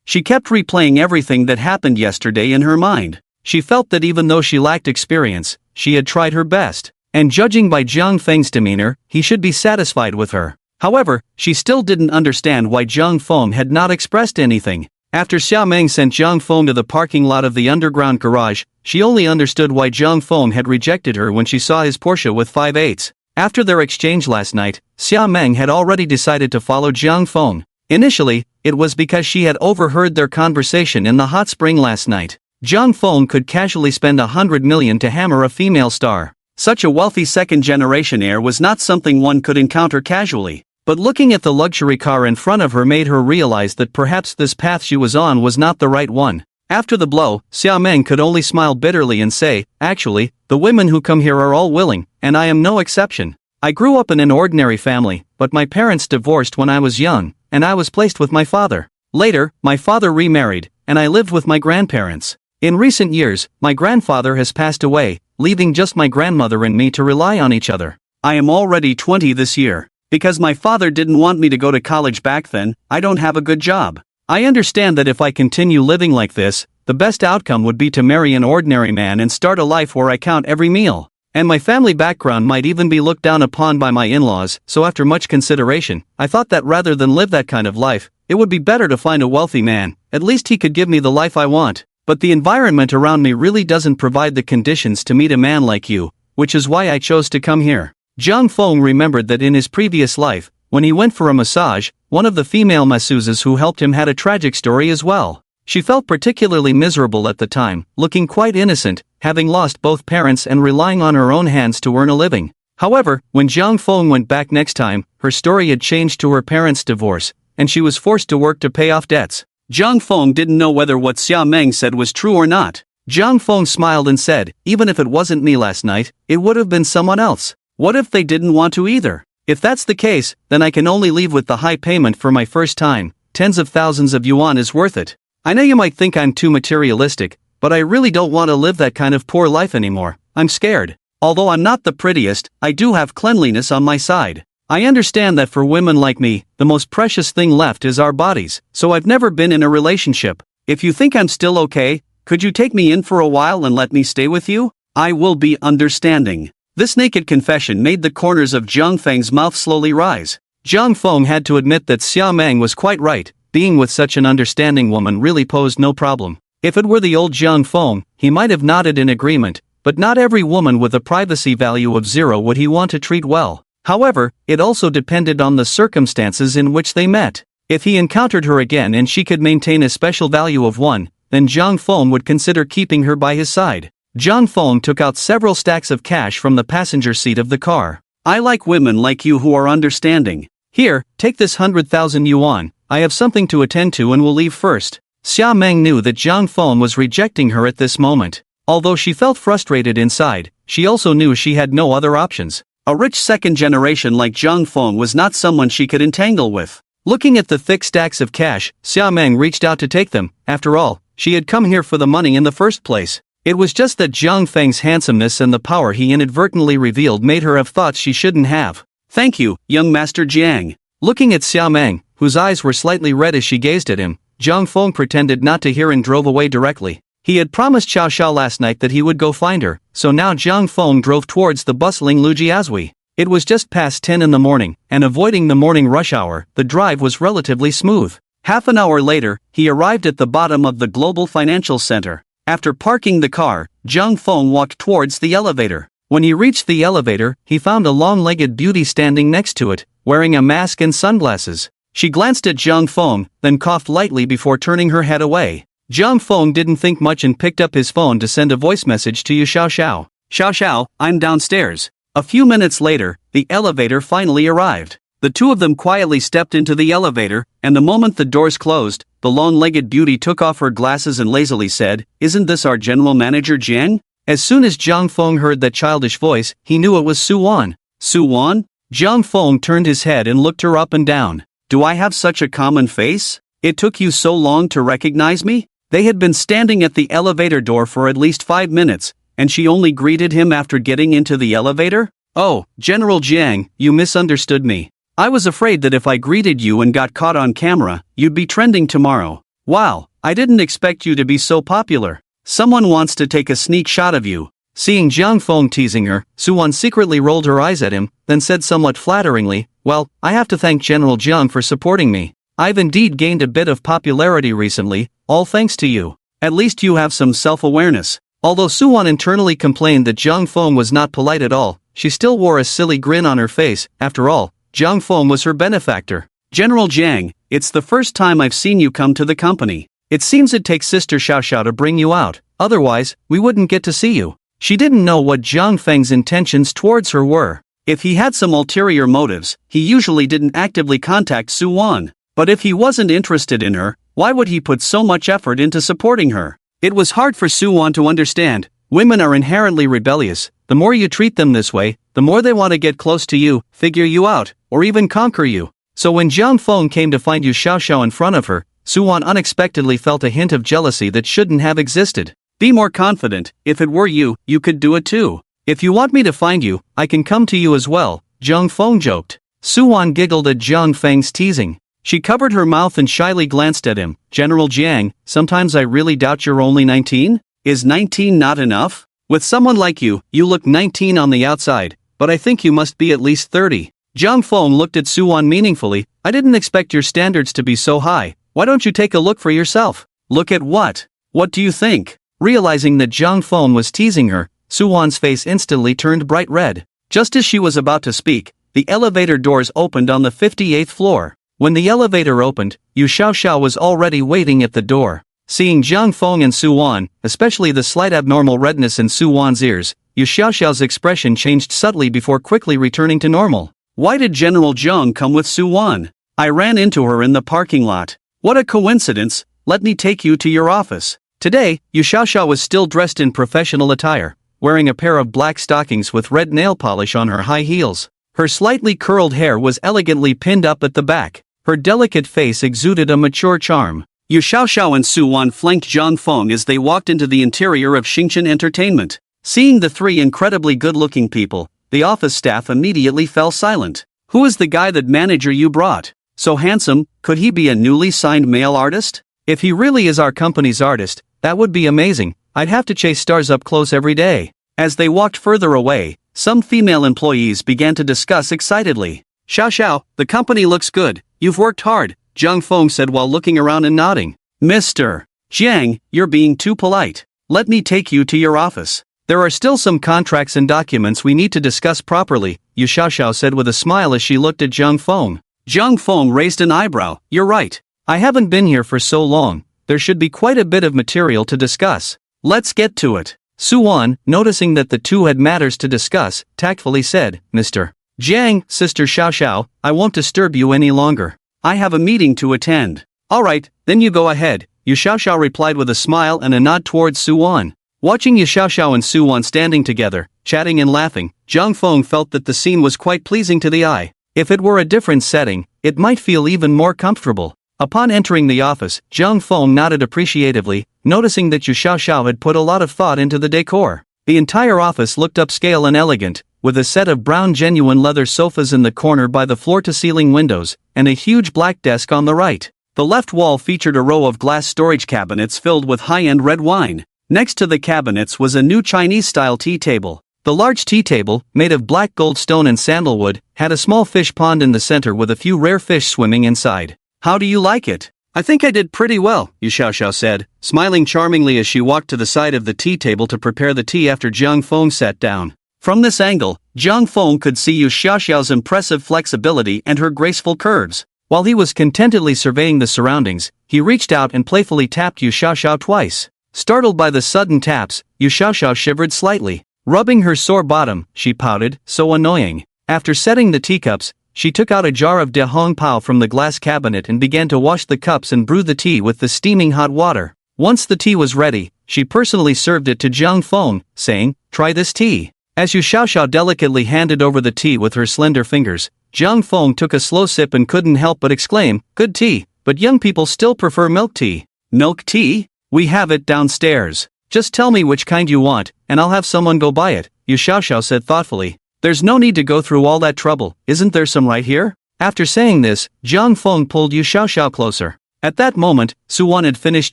She kept replaying everything that happened yesterday in her mind. She felt that even though she lacked experience, she had tried her best. And judging by Jiang Feng's demeanor, he should be satisfied with her. However, she still didn't understand why Jiang Feng had not expressed anything. After Xiao Meng sent Jiang Feng to the parking lot of the underground garage, she only understood why Jiang Feng had rejected her when she saw his Porsche with 5/8. After their exchange last night, Xiao Meng had already decided to follow Jiang Feng. Initially, it was because she had overheard their conversation in the hot spring last night. Jiang Feng could casually spend 100 million to hammer a female star. Such a wealthy second-generation heir was not something one could encounter casually. But looking at the luxury car in front of her made her realize that perhaps this path she was on was not the right one. After the blow, Xiao Meng could only smile bitterly and say, "Actually, the women who come here are all willing, and I am no exception. I grew up in an ordinary family, but my parents divorced when I was young, and I was placed with my father. Later, my father remarried, and I lived with my grandparents. In recent years, my grandfather has passed away, leaving just my grandmother and me to rely on each other. I am already 20 this year. Because my father didn't want me to go to college back then, I don't have a good job. I understand that if I continue living like this, the best outcome would be to marry an ordinary man and start a life where I count every meal. And my family background might even be looked down upon by my in-laws, so after much consideration, I thought that rather than live that kind of life, it would be better to find a wealthy man. At least he could give me the life I want. But the environment around me really doesn't provide the conditions to meet a man like you, which is why I chose to come here." Jiang Feng remembered that in his previous life, when he went for a massage, one of the female masseuses who helped him had a tragic story as well. She felt particularly miserable at the time, looking quite innocent, having lost both parents and relying on her own hands to earn a living. However, when Jiang Feng went back next time, her story had changed to her parents' divorce, and she was forced to work to pay off debts. Jiang Feng didn't know whether what Xiao Meng said was true or not. Jiang Feng smiled and said, "Even if it wasn't me last night, it would have been someone else. What if they didn't want to either? If that's the case, then I can only leave with the high payment for my first time. Tens of thousands of yuan is worth it. I know you might think I'm too materialistic, but I really don't want to live that kind of poor life anymore. I'm scared. Although I'm not the prettiest, I do have cleanliness on my side. I understand that for women like me, the most precious thing left is our bodies, so I've never been in a relationship. If you think I'm still okay, could you take me in for a while and let me stay with you? I will be understanding." This naked confession made the corners of Jiang Feng's mouth slowly rise. Jiang Feng had to admit that Xiao Meng was quite right, being with such an understanding woman really posed no problem. If it were the old Jiang Feng, he might have nodded in agreement, but not every woman with a privacy value of 0 would he want to treat well. However, it also depended on the circumstances in which they met. If he encountered her again and she could maintain a special value of 1, then Jiang Feng would consider keeping her by his side. Jiang Feng took out several stacks of cash from the passenger seat of the car. "I like women like you who are understanding. Here, take this 100,000 yuan, I have something to attend to and will leave first." Xiao Meng knew that Jiang Feng was rejecting her at this moment. Although she felt frustrated inside, she also knew she had no other options. A rich second generation like Jiang Feng was not someone she could entangle with. Looking at the thick stacks of cash, Xiao Meng reached out to take them. After all, she had come here for the money in the first place. It was just that Jiang Feng's handsomeness and the power he inadvertently revealed made her have thoughts she shouldn't have. "Thank you, young Master Jiang." Looking at Xiao Meng, whose eyes were slightly red as she gazed at him, Jiang Feng pretended not to hear and drove away directly. He had promised Xiao Xiao last night that he would go find her, so now Jiang Feng drove towards the bustling Lujiazui. It was just past 10 in the morning, and avoiding the morning rush hour, the drive was relatively smooth. Half an hour later, he arrived at the bottom of the global financial center. After parking the car, Jiang Feng walked towards the elevator. When he reached the elevator, he found a long-legged beauty standing next to it, wearing a mask and sunglasses. She glanced at Jiang Feng, then coughed lightly before turning her head away. Jiang Feng didn't think much and picked up his phone to send a voice message to Xiao Xiao. "Xiao Xiao, I'm downstairs." A few minutes later, the elevator finally arrived. The two of them quietly stepped into the elevator, and the moment the doors closed, the long-legged beauty took off her glasses and lazily said, "Isn't this our general manager Jiang?" As soon as Jiang Feng heard that childish voice, he knew it was Su Wan. Su Wan? Jiang Feng turned his head and looked her up and down. "Do I have such a common face? It took you so long to recognize me?" They had been standing at the elevator door for at least 5 minutes, and she only greeted him after getting into the elevator? "Oh, General Jiang, you misunderstood me. I was afraid that if I greeted you and got caught on camera, you'd be trending tomorrow. Wow, I didn't expect you to be so popular. Someone wants to take a sneak shot of you. Seeing Jiang Feng teasing her, Suwon secretly rolled her eyes at him, then said somewhat flatteringly, "Well, I have to thank General Jiang for supporting me. I've indeed gained a bit of popularity recently, all thanks to you. At least you have some self-awareness." Although Suwon internally complained that Jiang Feng was not polite at all, she still wore a silly grin on her face. After all, Jiang Feng was her benefactor. "General Jiang, it's the first time I've seen you come to the company. It seems it takes Sister Xiaoxiao to bring you out, otherwise, we wouldn't get to see you." She didn't know what Jiang Feng's intentions towards her were. If he had some ulterior motives, he usually didn't actively contact Suwon. But if he wasn't interested in her, why would he put so much effort into supporting her? It was hard for Suwon to understand. Women are inherently rebellious. The more you treat them this way, the more they want to get close to you, figure you out, or even conquer you. So when Jiang Feng came to find Yu Xiaoxiao in front of her, Suwon unexpectedly felt a hint of jealousy that shouldn't have existed. "Be more confident. If it were you, you could do it too. If you want me to find you, I can come to you as well," Jiang Feng joked. Suwon giggled at Jiang Feng's teasing. She covered her mouth and shyly glanced at him. "General Jiang, sometimes I really doubt you're only 19? Is 19 not enough? With someone like you, you look 19 on the outside, but I think you must be at least 30. Jiang Feng looked at Suwon meaningfully. "I didn't expect your standards to be so high. Why don't you take a look for yourself?" "Look at what? What do you think?" Realizing that Jiang Feng was teasing her, Suwon's face instantly turned bright red. Just as she was about to speak, the elevator doors opened on the 58th floor. When the elevator opened, Yu Xiaoxiao was already waiting at the door. Seeing Jiang Feng and Suwon, especially the slight abnormal redness in Suwon's ears, Yu Xiaoxiao's expression changed subtly before quickly returning to normal. "Why did General Jiang come with Suwon? I ran into her in the parking lot. What a coincidence. Let me take you to your office." Today, Yu Xiaoxiao was still dressed in professional attire, wearing a pair of black stockings with red nail polish on her high heels. Her slightly curled hair was elegantly pinned up at the back. Her delicate face exuded a mature charm. Yu Xiaoxiao and Suwon flanked Jiang Feng as they walked into the interior of Xingchen Entertainment. Seeing the three incredibly good-looking people, the office staff immediately fell silent. "Who is the guy that manager you brought? So handsome, could he be a newly signed male artist?" "If he really is our company's artist, that would be amazing. I'd have to chase stars up close every day." As they walked further away, some female employees began to discuss excitedly. "Xiaoxiao, the company looks good. You've worked hard," Jiang Feng said while looking around and nodding. "Mr. Jiang, you're being too polite. Let me take you to your office." "There are still some contracts and documents we need to discuss properly," Yu Xiaoxiao said with a smile as she looked at Jiang Feng. Jiang Feng raised an eyebrow. "You're right. I haven't been here for so long. There should be quite a bit of material to discuss. Let's get to it." Suwon, noticing that the two had matters to discuss, tactfully said, "Mr. Jiang, Sister Xiaoxiao, I won't disturb you any longer. I have a meeting to attend." "All right, then you go ahead," Yu Xiaoxiao replied with a smile and a nod towards Suwon. Watching Yu Xiaoxiao and Suwon standing together, chatting and laughing, Jiang Feng felt that the scene was quite pleasing to the eye. If it were a different setting, it might feel even more comfortable. Upon entering the office, Jiang Feng nodded appreciatively, noticing that Yu Xiaoxiao had put a lot of thought into the decor. The entire office looked upscale and elegant, with a set of brown genuine leather sofas in the corner by the floor-to-ceiling windows, and a huge black desk on the right. The left wall featured a row of glass storage cabinets filled with high-end red wine. Next to the cabinets was a new Chinese-style tea table. The large tea table, made of black goldstone and sandalwood, had a small fish pond in the center with a few rare fish swimming inside. "How do you like it?" "I think I did pretty well," Yu Xiaoxiao said, smiling charmingly as she walked to the side of the tea table to prepare the tea after Jiang Feng sat down. From this angle, Jiang Feng could see Yu Xiaoxiao's impressive flexibility and her graceful curves. While he was contentedly surveying the surroundings, he reached out and playfully tapped Yu Xiaoxiao twice. Startled by the sudden taps, Yu Xiaoxiao shivered slightly. Rubbing her sore bottom, she pouted, "So annoying." After setting the teacups, she took out a jar of de hong pao from the glass cabinet and began to wash the cups and brew the tea with the steaming hot water. Once the tea was ready, she personally served it to Jiang Feng, saying, "Try this tea." As Yu Xiaoxiao delicately handed over the tea with her slender fingers, Jiang Feng took a slow sip and couldn't help but exclaim, "Good tea, but young people still prefer milk tea." "Milk tea? We have it downstairs." "Just tell me which kind you want, and I'll have someone go buy it," Yu Xiaoxiao said thoughtfully. "There's no need to go through all that trouble, isn't there some right here?" After saying this, Jiang Feng pulled Yu Xiaoxiao closer. At that moment, Suwon had finished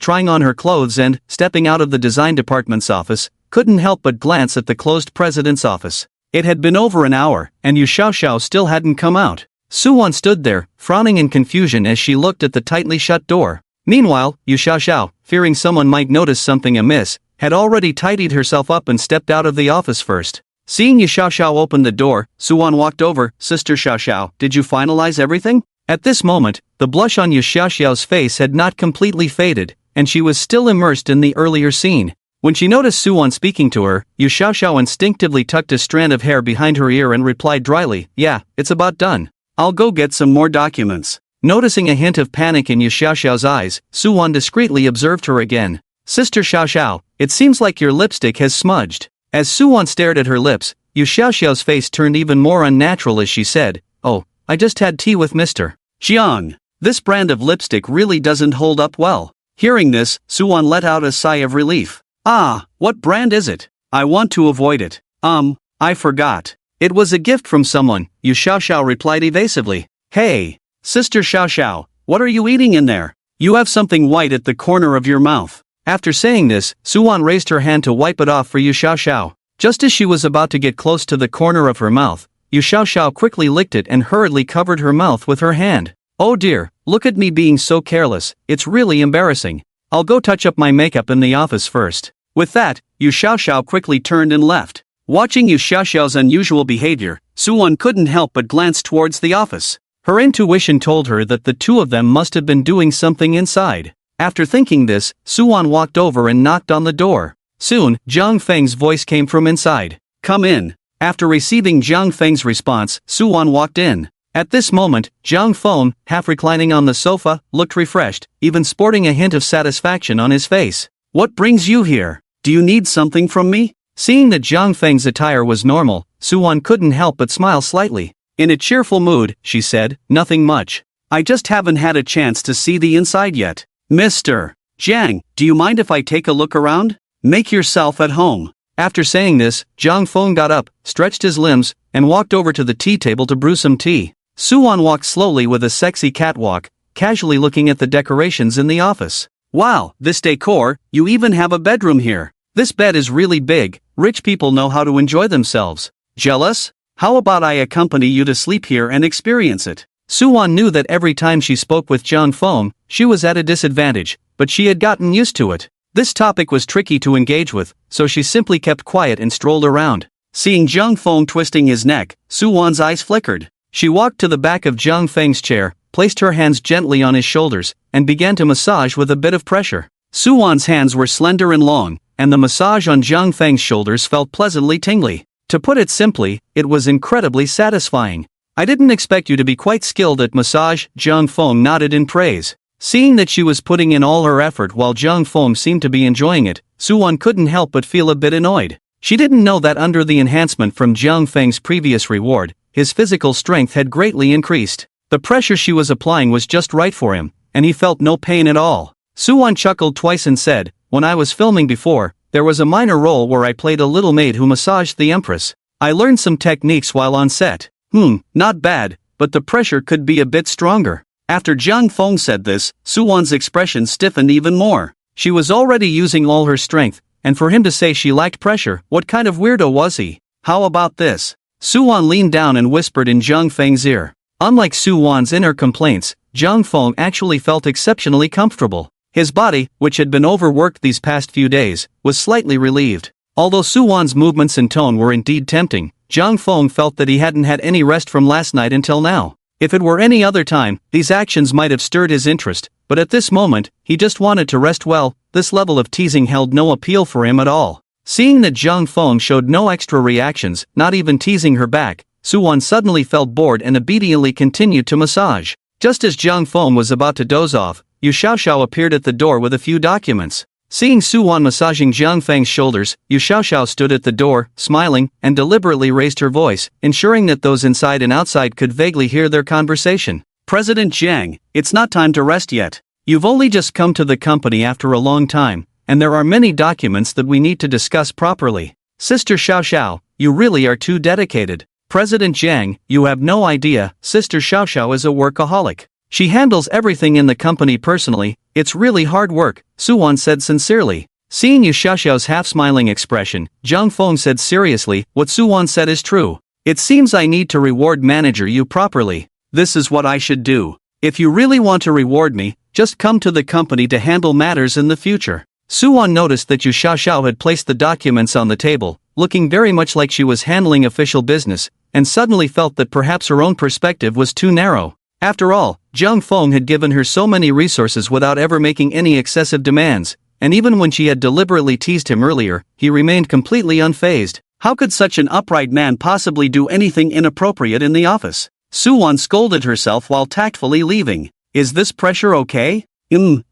trying on her clothes and, stepping out of the design department's office, couldn't help but glance at the closed president's office. It had been over an hour, and Yu Xiaoxiao still hadn't come out. Suwon stood there, frowning in confusion as she looked at the tightly shut door. Meanwhile, Yu Xiaoxiao, fearing someone might notice something amiss, had already tidied herself up and stepped out of the office first. Seeing Yu Xiaoxiao open the door, Suwon walked over. Sister Xiaoxiao, did you finalize everything? At this moment, the blush on Yu Xiaoxiao's face had not completely faded, and she was still immersed in the earlier scene. When she noticed Suwon speaking to her, Yu Xiaoxiao instinctively tucked a strand of hair behind her ear and replied dryly, yeah, it's about done. I'll go get some more documents. Noticing a hint of panic in Yu Xiaoxiao's eyes, Suwon discreetly observed her again. Sister Xiaoxiao, it seems like your lipstick has smudged. As Suwon stared at her lips, Yu Xiaoxiao's face turned even more unnatural as she said, oh, I just had tea with Mr. Jiang. This brand of lipstick really doesn't hold up well. Hearing this, Suwon let out a sigh of relief. Ah, what brand is it? I want to avoid it. I forgot. It was a gift from someone, Yu Xiaoxiao replied evasively. Hey, Sister Xiaoxiao, what are you eating in there? You have something white at the corner of your mouth. After saying this, Suwon raised her hand to wipe it off for Yu Xiaoxiao. Just as she was about to get close to the corner of her mouth, Yu Xiaoxiao quickly licked it and hurriedly covered her mouth with her hand. Oh dear, look at me being so careless, it's really embarrassing. I'll go touch up my makeup in the office first. With that, Yu Xiaoxiao quickly turned and left. Watching Yu Xiaoxiao's unusual behavior, Suwon couldn't help but glance towards the office. Her intuition told her that the two of them must have been doing something inside. After thinking this, Suwon walked over and knocked on the door. Soon, Zhang Feng's voice came from inside. Come in. After receiving Zhang Feng's response, Suwon walked in. At this moment, Zhang Feng, half reclining on the sofa, looked refreshed, even sporting a hint of satisfaction on his face. What brings you here? Do you need something from me? Seeing that Zhang Feng's attire was normal, Suwon couldn't help but smile slightly. In a cheerful mood, she said, nothing much. I just haven't had a chance to see the inside yet. Mr. Jiang, do you mind if I take a look around? Make yourself at home. After saying this, Zhang Feng got up, stretched his limbs, and walked over to the tea table to brew some tea. Suwon walked slowly with a sexy catwalk, casually looking at the decorations in the office. Wow, this decor, you even have a bedroom here. This bed is really big, rich people know how to enjoy themselves. Jealous? How about I accompany you to sleep here and experience it? Suwon knew that every time she spoke with Zhang Feng, she was at a disadvantage, but she had gotten used to it. This topic was tricky to engage with, so she simply kept quiet and strolled around. Seeing Zhang Feng twisting his neck, Suwon's eyes flickered. She walked to the back of Zhang Feng's chair, placed her hands gently on his shoulders, and began to massage with a bit of pressure. Suwon's hands were slender and long, and the massage on Zhang Feng's shoulders felt pleasantly tingly. To put it simply, it was incredibly satisfying. I didn't expect you to be quite skilled at massage, Zhang Feng nodded in praise. Seeing that she was putting in all her effort while Zhang Feng seemed to be enjoying it, Suwon couldn't help but feel a bit annoyed. She didn't know that under the enhancement from Zhang Feng's previous reward, his physical strength had greatly increased. The pressure she was applying was just right for him, and he felt no pain at all. Suwon chuckled twice and said, when I was filming before, there was a minor role where I played a little maid who massaged the empress. I learned some techniques while on set. Not bad, but the pressure could be a bit stronger. After Zhang Feng said this, Suwon's expression stiffened even more. She was already using all her strength, and for him to say she liked pressure, what kind of weirdo was he? How about this? Suwon leaned down and whispered in Zhang Feng's ear. Unlike Suwon's inner complaints, Zhang Feng actually felt exceptionally comfortable. His body, which had been overworked these past few days, was slightly relieved. Although Suwon's movements and tone were indeed tempting, Zhang Feng felt that he hadn't had any rest from last night until now. If it were any other time, these actions might have stirred his interest, but at this moment, he just wanted to rest well. This level of teasing held no appeal for him at all. Seeing that Zhang Feng showed no extra reactions, not even teasing her back, Suwon suddenly felt bored and obediently continued to massage. Just as Zhang Feng was about to doze off, Yu Xiaoxiao appeared at the door with a few documents. Seeing Suwon massaging Zhang Feng's shoulders, Yu Xiaoxiao stood at the door, smiling, and deliberately raised her voice, ensuring that those inside and outside could vaguely hear their conversation. President Jiang, it's not time to rest yet. You've only just come to the company after a long time, and there are many documents that we need to discuss properly. Sister Xiaoxiao, you really are too dedicated. President Jiang, you have no idea, Sister Xiaoxiao is a workaholic. She handles everything in the company personally. It's really hard work, Suwon said sincerely. Seeing Yu Xiaoxiao's half-smiling expression, Zhang Feng said seriously, what Suwon said is true. It seems I need to reward manager Yu properly. This is what I should do. If you really want to reward me, just come to the company to handle matters in the future. Suwon noticed that Yu Xiaoxiao had placed the documents on the table, looking very much like she was handling official business, and suddenly felt that perhaps her own perspective was too narrow. After all, Zhang Feng had given her so many resources without ever making any excessive demands, and even when she had deliberately teased him earlier, he remained completely unfazed. How could such an upright man possibly do anything inappropriate in the office? Suwon scolded herself while tactfully leaving. Is this pressure okay?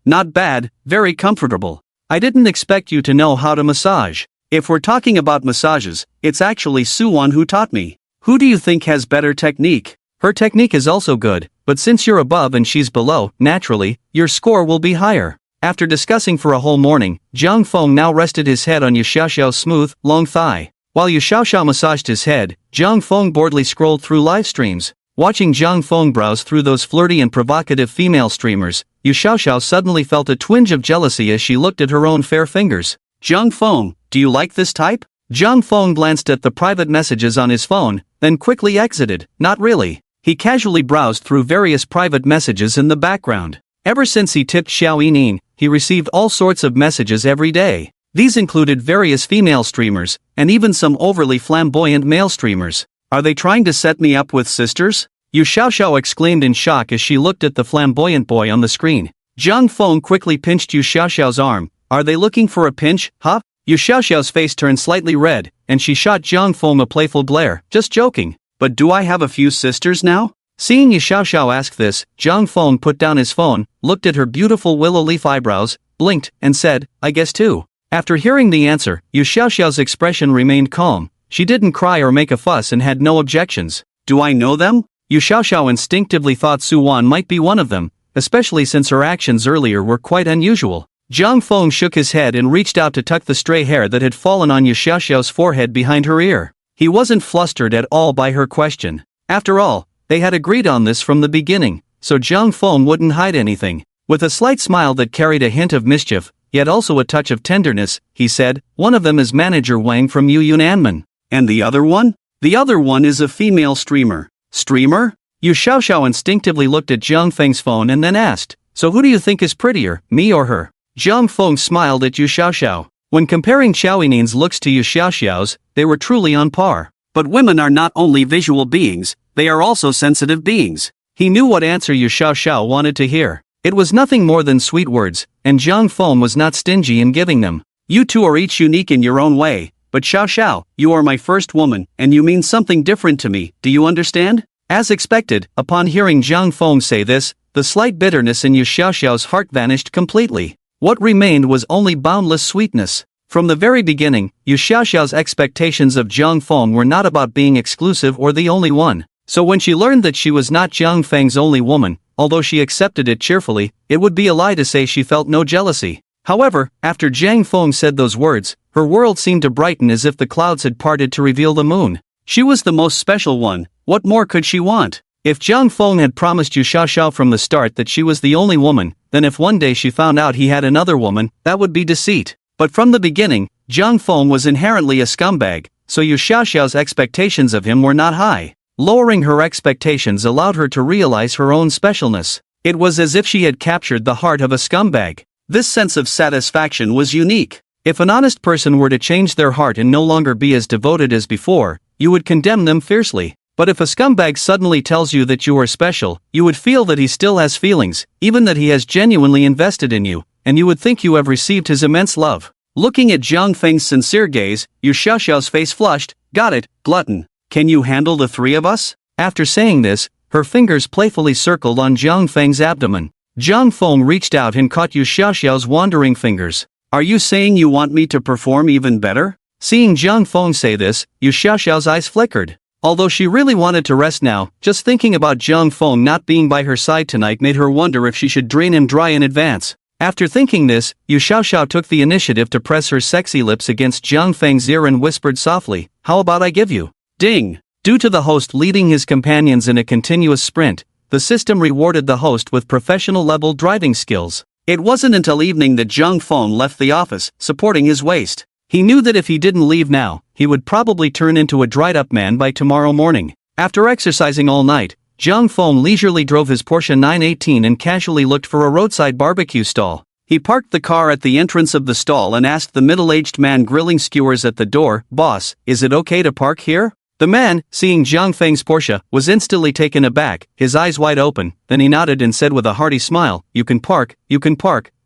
Not bad, very comfortable. I didn't expect you to know how to massage. If we're talking about massages, it's actually Suwon who taught me. Who do you think has better technique? Her technique is also good, but since you're above and she's below, naturally, your score will be higher. After discussing for a whole morning, Zhang Feng now rested his head on Yu Xiaoxiao's smooth, long thigh. While Yu Xiaoxiao massaged his head, Zhang Feng boredly scrolled through live streams. Watching Zhang Feng browse through those flirty and provocative female streamers, Yu Xiaoxiao suddenly felt a twinge of jealousy as she looked at her own fair fingers. Zhang Feng, do you like this type? Zhang Feng glanced at the private messages on his phone, then quickly exited. Not really. He casually browsed through various private messages in the background. Ever since he tipped Xiao Yining, he received all sorts of messages every day. These included various female streamers, and even some overly flamboyant male streamers. Are they trying to set me up with sisters? Yu Xiaoxiao exclaimed in shock as she looked at the flamboyant boy on the screen. Zhang Feng quickly pinched Yu Xiaoxiao's arm. Are they looking for a pinch, huh? Yu Xiaoxiao's face turned slightly red, and she shot Zhang Feng a playful glare. Just joking. But do I have a few sisters now? Seeing Yu Xiaoxiao ask this, Zhang Feng put down his phone, looked at her beautiful willow leaf eyebrows, blinked, and said, I guess too. After hearing the answer, Yu Xiaoxiao's expression remained calm. She didn't cry or make a fuss and had no objections. Do I know them? Yu Xiaoxiao instinctively thought Suwon might be one of them, especially since her actions earlier were quite unusual. Zhang Feng shook his head and reached out to tuck the stray hair that had fallen on Yu Xiaoxiao's forehead behind her ear. He wasn't flustered at all by her question. After all, they had agreed on this from the beginning, so Zhang Feng wouldn't hide anything. With a slight smile that carried a hint of mischief, yet also a touch of tenderness, he said, one of them is manager Wang from Yu Yunanmen. And the other one? The other one is a female streamer. Streamer? Yu Xiaoxiao instinctively looked at Zhang Feng's phone and then asked, so who do you think is prettier, me or her? Zhang Feng smiled at Yu Xiaoxiao. When comparing Xiao Yining's looks to Yu Xiaoxiao's, they were truly on par. But women are not only visual beings, they are also sensitive beings. He knew what answer Yu Xiaoxiao wanted to hear. It was nothing more than sweet words, and Zhang Feng was not stingy in giving them. You two are each unique in your own way, but Xiaoxiao, you are my first woman, and you mean something different to me, do you understand? As expected, upon hearing Zhang Feng say this, the slight bitterness in Yu Xiaoxiao's heart vanished completely. What remained was only boundless sweetness. From the very beginning, Yu Xiaoxiao's expectations of Zhang Feng were not about being exclusive or the only one. So when she learned that she was not Zhang Feng's only woman, although she accepted it cheerfully, it would be a lie to say she felt no jealousy. However, after Zhang Feng said those words, her world seemed to brighten as if the clouds had parted to reveal the moon. She was the most special one. What more could she want? If Zhang Feng had promised Yu Xiaoxiao from the start that she was the only woman, then if one day she found out he had another woman, that would be deceit. But from the beginning, Zhang Feng was inherently a scumbag, so Yu Xiaoxiao's expectations of him were not high. Lowering her expectations allowed her to realize her own specialness. It was as if she had captured the heart of a scumbag. This sense of satisfaction was unique. If an honest person were to change their heart and no longer be as devoted as before, you would condemn them fiercely. But if a scumbag suddenly tells you that you are special, you would feel that he still has feelings, even that he has genuinely invested in you, and you would think you have received his immense love. Looking at Zhang Feng's sincere gaze, Yu Xiaoxiao's face flushed. Got it, glutton. Can you handle the three of us? After saying this, her fingers playfully circled on Zhang Feng's abdomen. Zhang Feng reached out and caught Yu Xiaoxiao's wandering fingers. Are you saying you want me to perform even better? Seeing Zhang Feng say this, Yu Xiaoxiao's eyes flickered. Although she really wanted to rest now, just thinking about Zhang Feng not being by her side tonight made her wonder if she should drain him dry in advance. After thinking this, Yu Xiaoxiao took the initiative to press her sexy lips against Zhang Feng's ear and whispered softly, how about I give you? Ding! Due to the host leading his companions in a continuous sprint, the system rewarded the host with professional-level driving skills. It wasn't until evening that Jung Fong left the office, supporting his waist. He knew that if he didn't leave now, he would probably turn into a dried-up man by tomorrow morning. After exercising all night, Jung Fong leisurely drove his Porsche 918 and casually looked for a roadside barbecue stall. He parked the car at the entrance of the stall and asked the middle-aged man grilling skewers at the door, "Boss, is it okay to park here?" The man, seeing Zhang Feng's Porsche, was instantly taken aback, his eyes wide open, then he nodded and said with a hearty smile, you can park,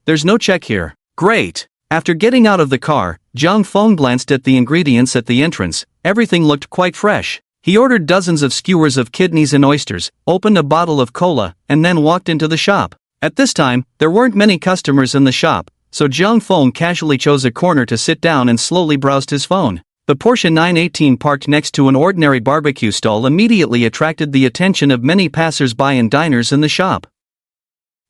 there's no check here." "Great." After getting out of the car, Zhang Feng glanced at the ingredients at the entrance. Everything looked quite fresh. He ordered dozens of skewers of kidneys and oysters, opened a bottle of cola, and then walked into the shop. At this time, there weren't many customers in the shop, so Zhang Feng casually chose a corner to sit down and slowly browsed his phone. The Porsche 918 parked next to an ordinary barbecue stall immediately attracted the attention of many passers-by and diners in the shop.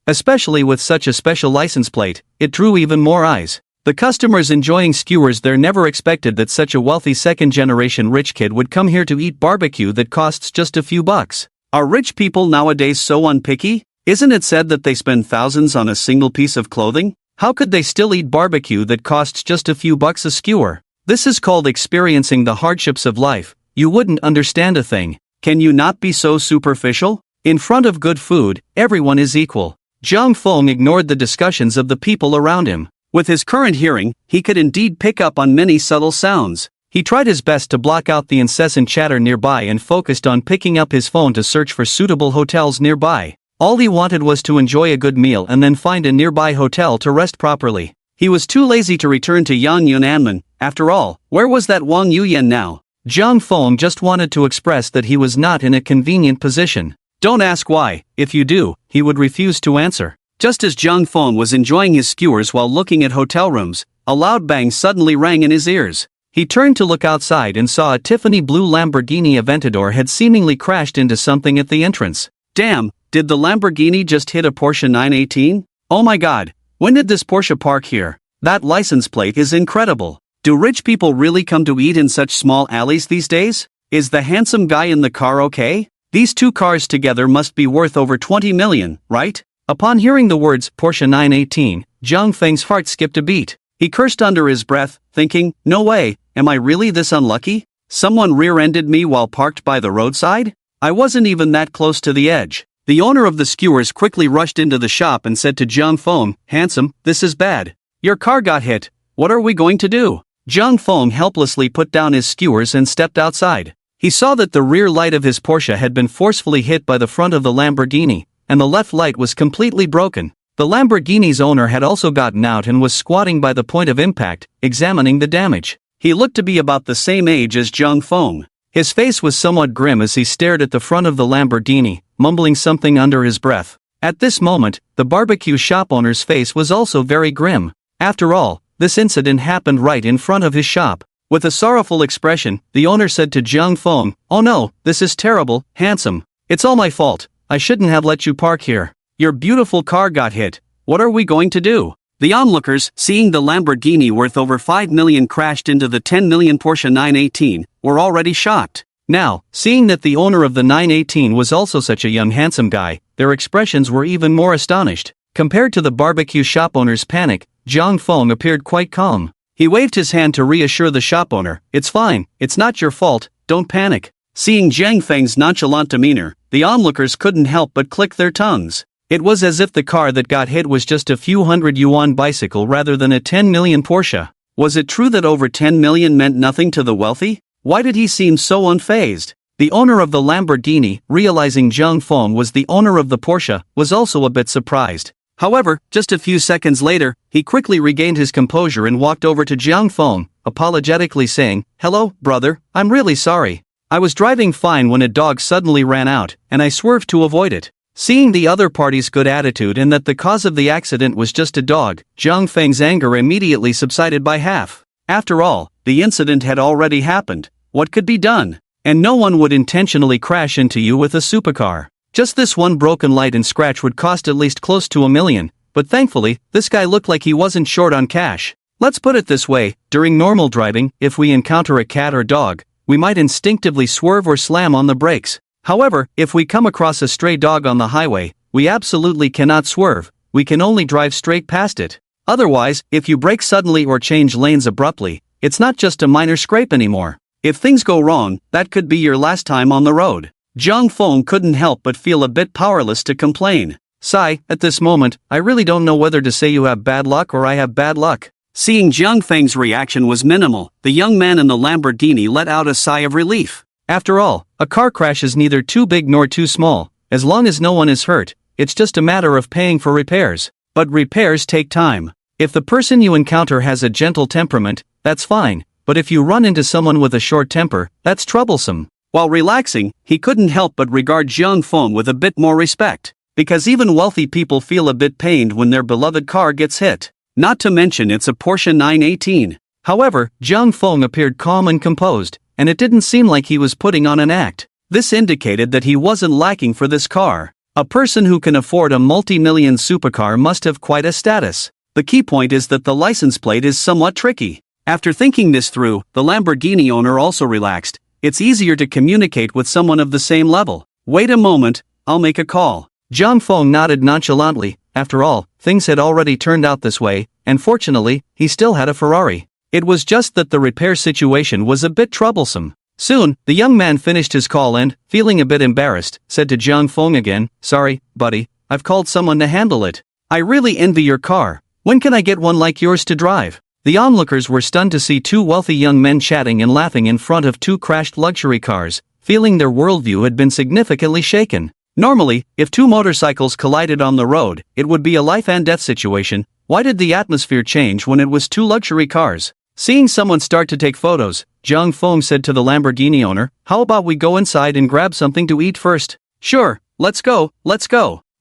Especially with such a special license plate, it drew even more eyes. The customers enjoying skewers there never expected that such a wealthy second-generation rich kid would come here to eat barbecue that costs just a few bucks. Are rich people nowadays so unpicky? Isn't it said that they spend thousands on a single piece of clothing? How could they still eat barbecue that costs just a few bucks a skewer? This is called experiencing the hardships of life. You wouldn't understand a thing. Can you not be so superficial? In front of good food, everyone is equal. Zhang Feng ignored the discussions of the people around him. With his current hearing, he could indeed pick up on many subtle sounds. He tried his best to block out the incessant chatter nearby and focused on picking up his phone to search for suitable hotels nearby. All he wanted was to enjoy a good meal and then find a nearby hotel to rest properly. He was too lazy to return to Yan Yunanmen. After all, where was that Wang Yuyan now? Zhang Feng just wanted to express that he was not in a convenient position. Don't ask why. If you do, he would refuse to answer. Just as Zhang Feng was enjoying his skewers while looking at hotel rooms, a loud bang suddenly rang in his ears. He turned to look outside and saw a Tiffany blue Lamborghini Aventador had seemingly crashed into something at the entrance. Damn, did the Lamborghini just hit a Porsche 918? Oh my god, when did this Porsche park here? That license plate is incredible. Do rich people really come to eat in such small alleys these days? Is the handsome guy in the car okay? These two cars together must be worth over 20 million, right? Upon hearing the words Porsche 918, Zhang Feng's heart skipped a beat. He cursed under his breath, thinking, no way, am I really this unlucky? Someone rear-ended me while parked by the roadside? I wasn't even that close to the edge. The owner of the skewers quickly rushed into the shop and said to Zhang Feng, handsome, this is bad. Your car got hit. What are we going to do? Zhang Feng helplessly put down his skewers and stepped outside. He saw that the rear light of his Porsche had been forcefully hit by the front of the Lamborghini, and the left light was completely broken. The Lamborghini's owner had also gotten out and was squatting by the point of impact, examining the damage. He looked to be about the same age as Zhang Feng. His face was somewhat grim as he stared at the front of the Lamborghini, mumbling something under his breath. At this moment, the barbecue shop owner's face was also very grim. After all, this incident happened right in front of his shop. With a sorrowful expression, the owner said to Zhang Feng, oh no, this is terrible, handsome. It's all my fault. I shouldn't have let you park here. Your beautiful car got hit. What are we going to do? The onlookers, seeing the Lamborghini worth over 5 million crashed into the 10 million Porsche 918, were already shocked. Now, seeing that the owner of the 918 was also such a young handsome guy, their expressions were even more astonished. Compared to the barbecue shop owner's panic, Zhang Feng appeared quite calm. He waved his hand to reassure the shop owner, it's fine, it's not your fault, don't panic. Seeing Zhang Feng's nonchalant demeanor, the onlookers couldn't help but click their tongues. It was as if the car that got hit was just a few hundred yuan bicycle rather than a 10 million Porsche. Was it true that over 10 million meant nothing to the wealthy? Why did he seem so unfazed? The owner of the Lamborghini, realizing Zhang Feng was the owner of the Porsche, was also a bit surprised. However, just a few seconds later, he quickly regained his composure and walked over to Zhang Feng, apologetically saying, hello, brother, I'm really sorry. I was driving fine when a dog suddenly ran out, and I swerved to avoid it. Seeing the other party's good attitude and that the cause of the accident was just a dog, Zhang Feng's anger immediately subsided by half. After all, the incident had already happened. What could be done? And no one would intentionally crash into you with a supercar. Just this one broken light and scratch would cost at least close to $1 million, but thankfully, this guy looked like he wasn't short on cash. Let's put it this way, during normal driving, if we encounter a cat or dog, we might instinctively swerve or slam on the brakes. However, if we come across a stray dog on the highway, we absolutely cannot swerve, we can only drive straight past it. Otherwise, if you brake suddenly or change lanes abruptly, it's not just a minor scrape anymore. If things go wrong, that could be your last time on the road. Zhang Feng couldn't help but feel a bit powerless to complain. Sigh, at this moment, I really don't know whether to say you have bad luck or I have bad luck. Seeing Zhang Feng's reaction was minimal, the young man in the Lamborghini let out a sigh of relief. After all, a car crash is neither too big nor too small. As long as no one is hurt, it's just a matter of paying for repairs. But repairs take time. If the person you encounter has a gentle temperament, that's fine. But if you run into someone with a short temper, that's troublesome. While relaxing, he couldn't help but regard Zhang Feng with a bit more respect. Because even wealthy people feel a bit pained when their beloved car gets hit. Not to mention it's a Porsche 918. However, Zhang Feng appeared calm and composed, and it didn't seem like he was putting on an act. This indicated that he wasn't lacking for this car. A person who can afford a multi-million supercar must have quite a status. The key point is that the license plate is somewhat tricky. After thinking this through, the Lamborghini owner also relaxed. It's easier to communicate with someone of the same level. Wait a moment, I'll make a call. Zhang Feng nodded nonchalantly. After all, things had already turned out this way, and fortunately, he still had a Ferrari. It was just that the repair situation was a bit troublesome. Soon, the young man finished his call and, feeling a bit embarrassed, said to Zhang Feng again, "Sorry, buddy, I've called someone to handle it. I really envy your car. When can I get one like yours to drive?" The onlookers were stunned to see two wealthy young men chatting and laughing in front of two crashed luxury cars, feeling their worldview had been significantly shaken. Normally, if two motorcycles collided on the road, it would be a life and death situation. Why did the atmosphere change when it was two luxury cars? Seeing someone start to take photos, Zhang Feng said to the Lamborghini owner, "How about we go inside and grab something to eat first?" "Sure, let's go.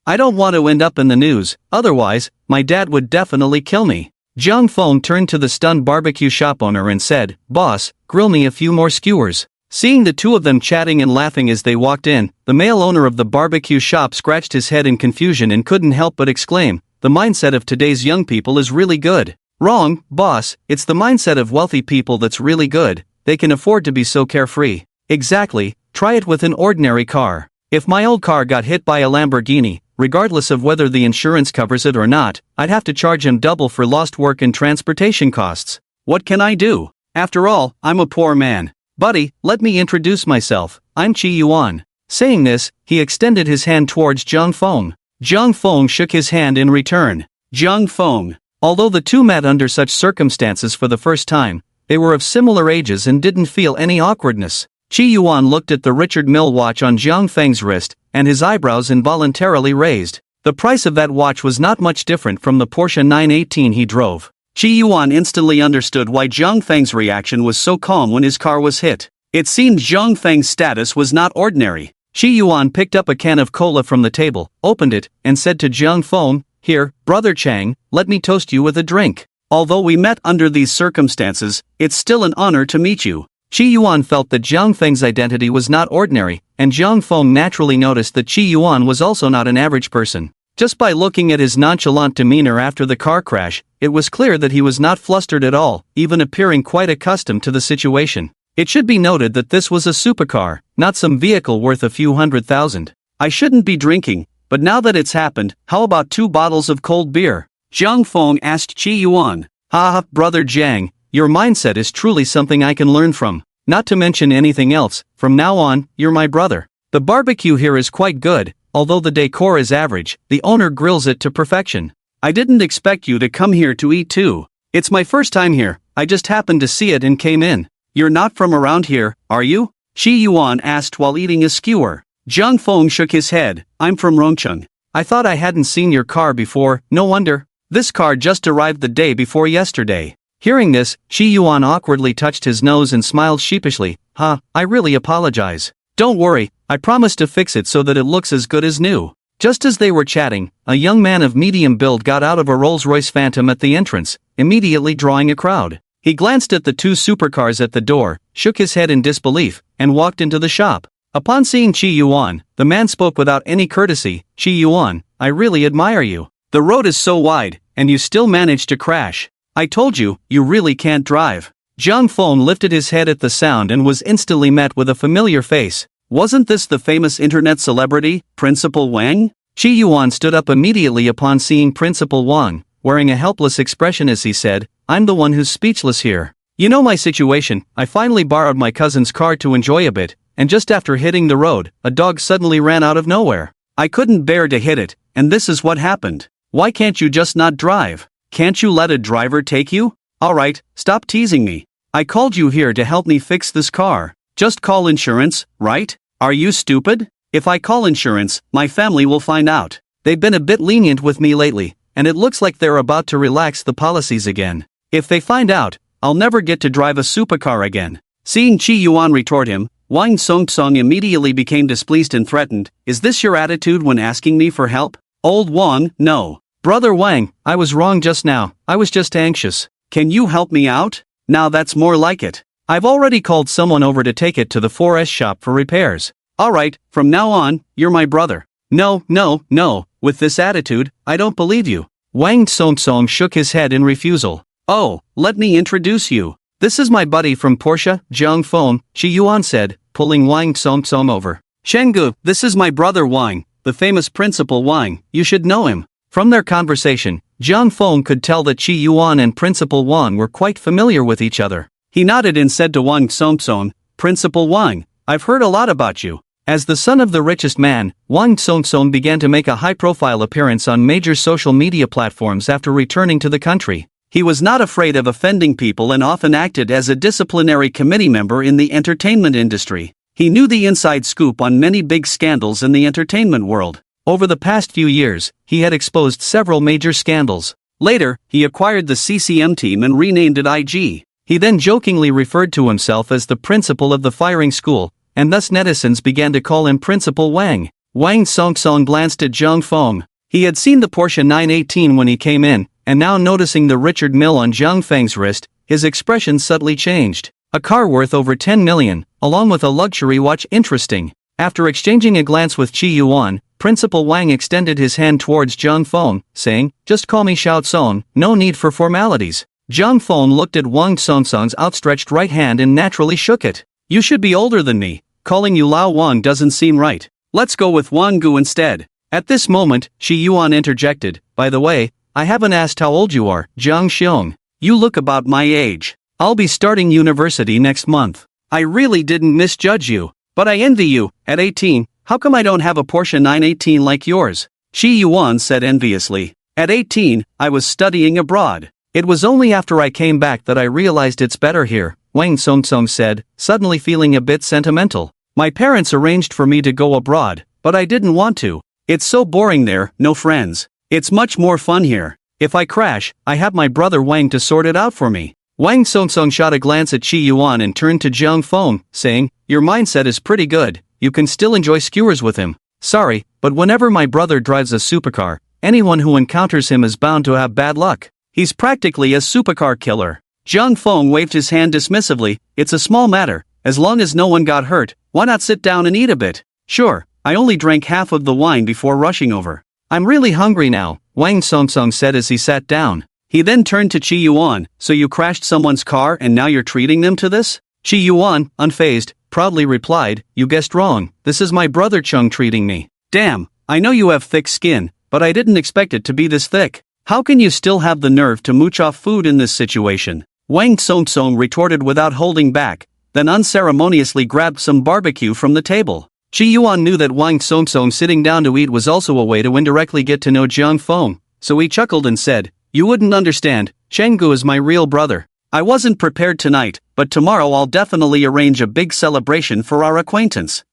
I don't want to end up in the news, otherwise, my dad would definitely kill me." Zhang Feng turned to the stunned barbecue shop owner and said, "Boss, grill me a few more skewers." Seeing the two of them chatting and laughing as they walked in, the male owner of the barbecue shop scratched his head in confusion and couldn't help but exclaim, "The mindset of today's young people is really good." "Wrong, boss, it's the mindset of wealthy people that's really good. They can afford to be so carefree." "Exactly, try it with an ordinary car. If my old car got hit by a Lamborghini, regardless of whether the insurance covers it or not, I'd have to charge him double for lost work and transportation costs. What can I do? After all, I'm a poor man. Buddy, let me introduce myself, I'm Chi Yuan." Saying this, he extended his hand towards Zhang Feng. Zhang Feng shook his hand in return. Zhang Feng. Although the two met under such circumstances for the first time, they were of similar ages and didn't feel any awkwardness. Chi Yuan looked at the Richard Mille watch on Zhang Feng's wrist, and his eyebrows involuntarily raised. The price of that watch was not much different from the Porsche 918 he drove. Chi Yuan instantly understood why Zhang Feng's reaction was so calm when his car was hit. It seemed Zhang Feng's status was not ordinary. Chi Yuan picked up a can of cola from the table, opened it, and said to Zhang Feng, "Here, Brother Chang, let me toast you with a drink. Although we met under these circumstances, it's still an honor to meet you." Chi Yuan felt that Zhang Feng's identity was not ordinary, and Zhang Feng naturally noticed that Chi Yuan was also not an average person. Just by looking at his nonchalant demeanor after the car crash, it was clear that he was not flustered at all, even appearing quite accustomed to the situation. It should be noted that this was a supercar, not some vehicle worth a few $100,000. "I shouldn't be drinking, but now that it's happened, how about 2 bottles of cold beer?" Zhang Feng asked Chi Yuan. "Ha, Brother Zhang, your mindset is truly something I can learn from. Not to mention anything else, from now on, you're my brother. The barbecue here is quite good, although the decor is average, the owner grills it to perfection." "I didn't expect you to come here to eat too. It's my first time here, I just happened to see it and came in." "You're not from around here, are you?" Chi Yuan asked while eating a skewer. Zhang Feng shook his head. "I'm from Rongcheng." "I thought I hadn't seen your car before, no wonder. This car just arrived the day before yesterday." Hearing this, Chi Yuan awkwardly touched his nose and smiled sheepishly. I really apologize. Don't worry, I promise to fix it so that it looks as good as new." Just as they were chatting, a young man of medium build got out of a Rolls-Royce Phantom at the entrance, immediately drawing a crowd. He glanced at the 2 supercars at the door, shook his head in disbelief, and walked into the shop. Upon seeing Chi Yuan, the man spoke without any courtesy. "Chi Yuan, I really admire you. The road is so wide, and you still managed to crash. I told you, you really can't drive." Zhang Feng lifted his head at the sound and was instantly met with a familiar face. Wasn't this the famous internet celebrity, Principal Wang? Chi Yuan stood up immediately upon seeing Principal Wang, wearing a helpless expression as he said, "I'm the one who's speechless here. You know my situation, I finally borrowed my cousin's car to enjoy a bit, and just after hitting the road, a dog suddenly ran out of nowhere. I couldn't bear to hit it, and this is what happened. Why can't you just not drive? Can't you let a driver take you? Alright, stop teasing me. I called you here to help me fix this car. Just call insurance, right? Are you stupid? If I call insurance, my family will find out. They've been a bit lenient with me lately, and it looks like they're about to relax the policies again. If they find out, I'll never get to drive a supercar again." Seeing Chi Yuan retort him, Wang Songsong immediately became displeased and threatened. "Is this your attitude when asking me for help? Old Wang, no. "Brother Wang, I was wrong just now, I was just anxious. Can you help me out? Now that's more like it. I've already called someone over to take it to the 4S shop for repairs." Alright, from now on, you're my brother. No, with this attitude, I don't believe you." Wang Songsong shook his head in refusal. Oh, let me introduce you. "This is my buddy from Porsche, Jiang Feng," Chi Yuan said, pulling Wang Songsong over. Shengu, this is my brother Wang, the famous Principal Wang, you should know him." From their conversation, Jiang Feng could tell that Chi Yuan and Principal Wang were quite familiar with each other. He nodded and said to Wang Songsong, "Principal Wang, I've heard a lot about you." As the son of the richest man, Wang Songsong began to make a high-profile appearance on major social media platforms after returning to the country. He was not afraid of offending people and often acted as a disciplinary committee member in the entertainment industry. He knew the inside scoop on many big scandals in the entertainment world. Over the past few years, he had exposed several major scandals. Later, he acquired the CCM team and renamed it IG. He then jokingly referred to himself as the principal of the firing school, and thus netizens began to call him Principal Wang. Wang Songsong glanced at Jiang Feng. He had seen the Porsche 918 when he came in, and now noticing the Richard Mille on Jiang Feng's wrist, his expression subtly changed. A car worth over 10 million, along with a luxury watch. Interesting. After exchanging a glance with Chi Yuan, Principal Wang extended his hand towards Jiang Feng, saying, "Just call me Xiao Song, no need for formalities." Jiang Feng looked at Wang Songsong's outstretched right hand and naturally shook it. "You should be older than me. Calling you Lao Wang doesn't seem right. Let's go with Wang Gu instead." At this moment, Chi Yuan interjected, "By the way, I haven't asked how old you are, Jiang Xiong." "You look about my age. I'll be starting university next month." "I really didn't misjudge you. But I envy you. At 18, how come I don't have a Porsche 918 like yours?" Chi Yuan said enviously. "At 18, I was studying abroad. It was only after I came back that I realized it's better here," Wang Songsong said, suddenly feeling a bit sentimental. "My parents arranged for me to go abroad, but I didn't want to. It's so boring there, no friends. It's much more fun here. If I crash, I have my brother Wang to sort it out for me." Wang Songsong shot a glance at Chi Yuan and turned to Jiang Feng, saying, "Your mindset is pretty good, you can still enjoy skewers with him. Sorry, but whenever my brother drives a supercar, anyone who encounters him is bound to have bad luck. He's practically a supercar killer." Jiang Feng waved his hand dismissively. "It's a small matter, as long as no one got hurt, why not sit down and eat a bit?" "Sure, I only drank half of the wine before rushing over." "I'm really hungry now," Wang Songsong said as he sat down. He then turned to Chi Yuan, "So you crashed someone's car and now you're treating them to this?" Chi Yuan, unfazed, proudly replied, "You guessed wrong, this is my brother Chung treating me." "Damn, I know you have thick skin, but I didn't expect it to be this thick. How can you still have the nerve to mooch off food in this situation?" Wang Songsong retorted without holding back, then unceremoniously grabbed some barbecue from the table. Chi Yuan knew that Wang Songsong sitting down to eat was also a way to indirectly get to know Jiang Feng, so he chuckled and said, "You wouldn't understand, Chenggu is my real brother. I wasn't prepared tonight, but tomorrow I'll definitely arrange a big celebration for our acquaintance."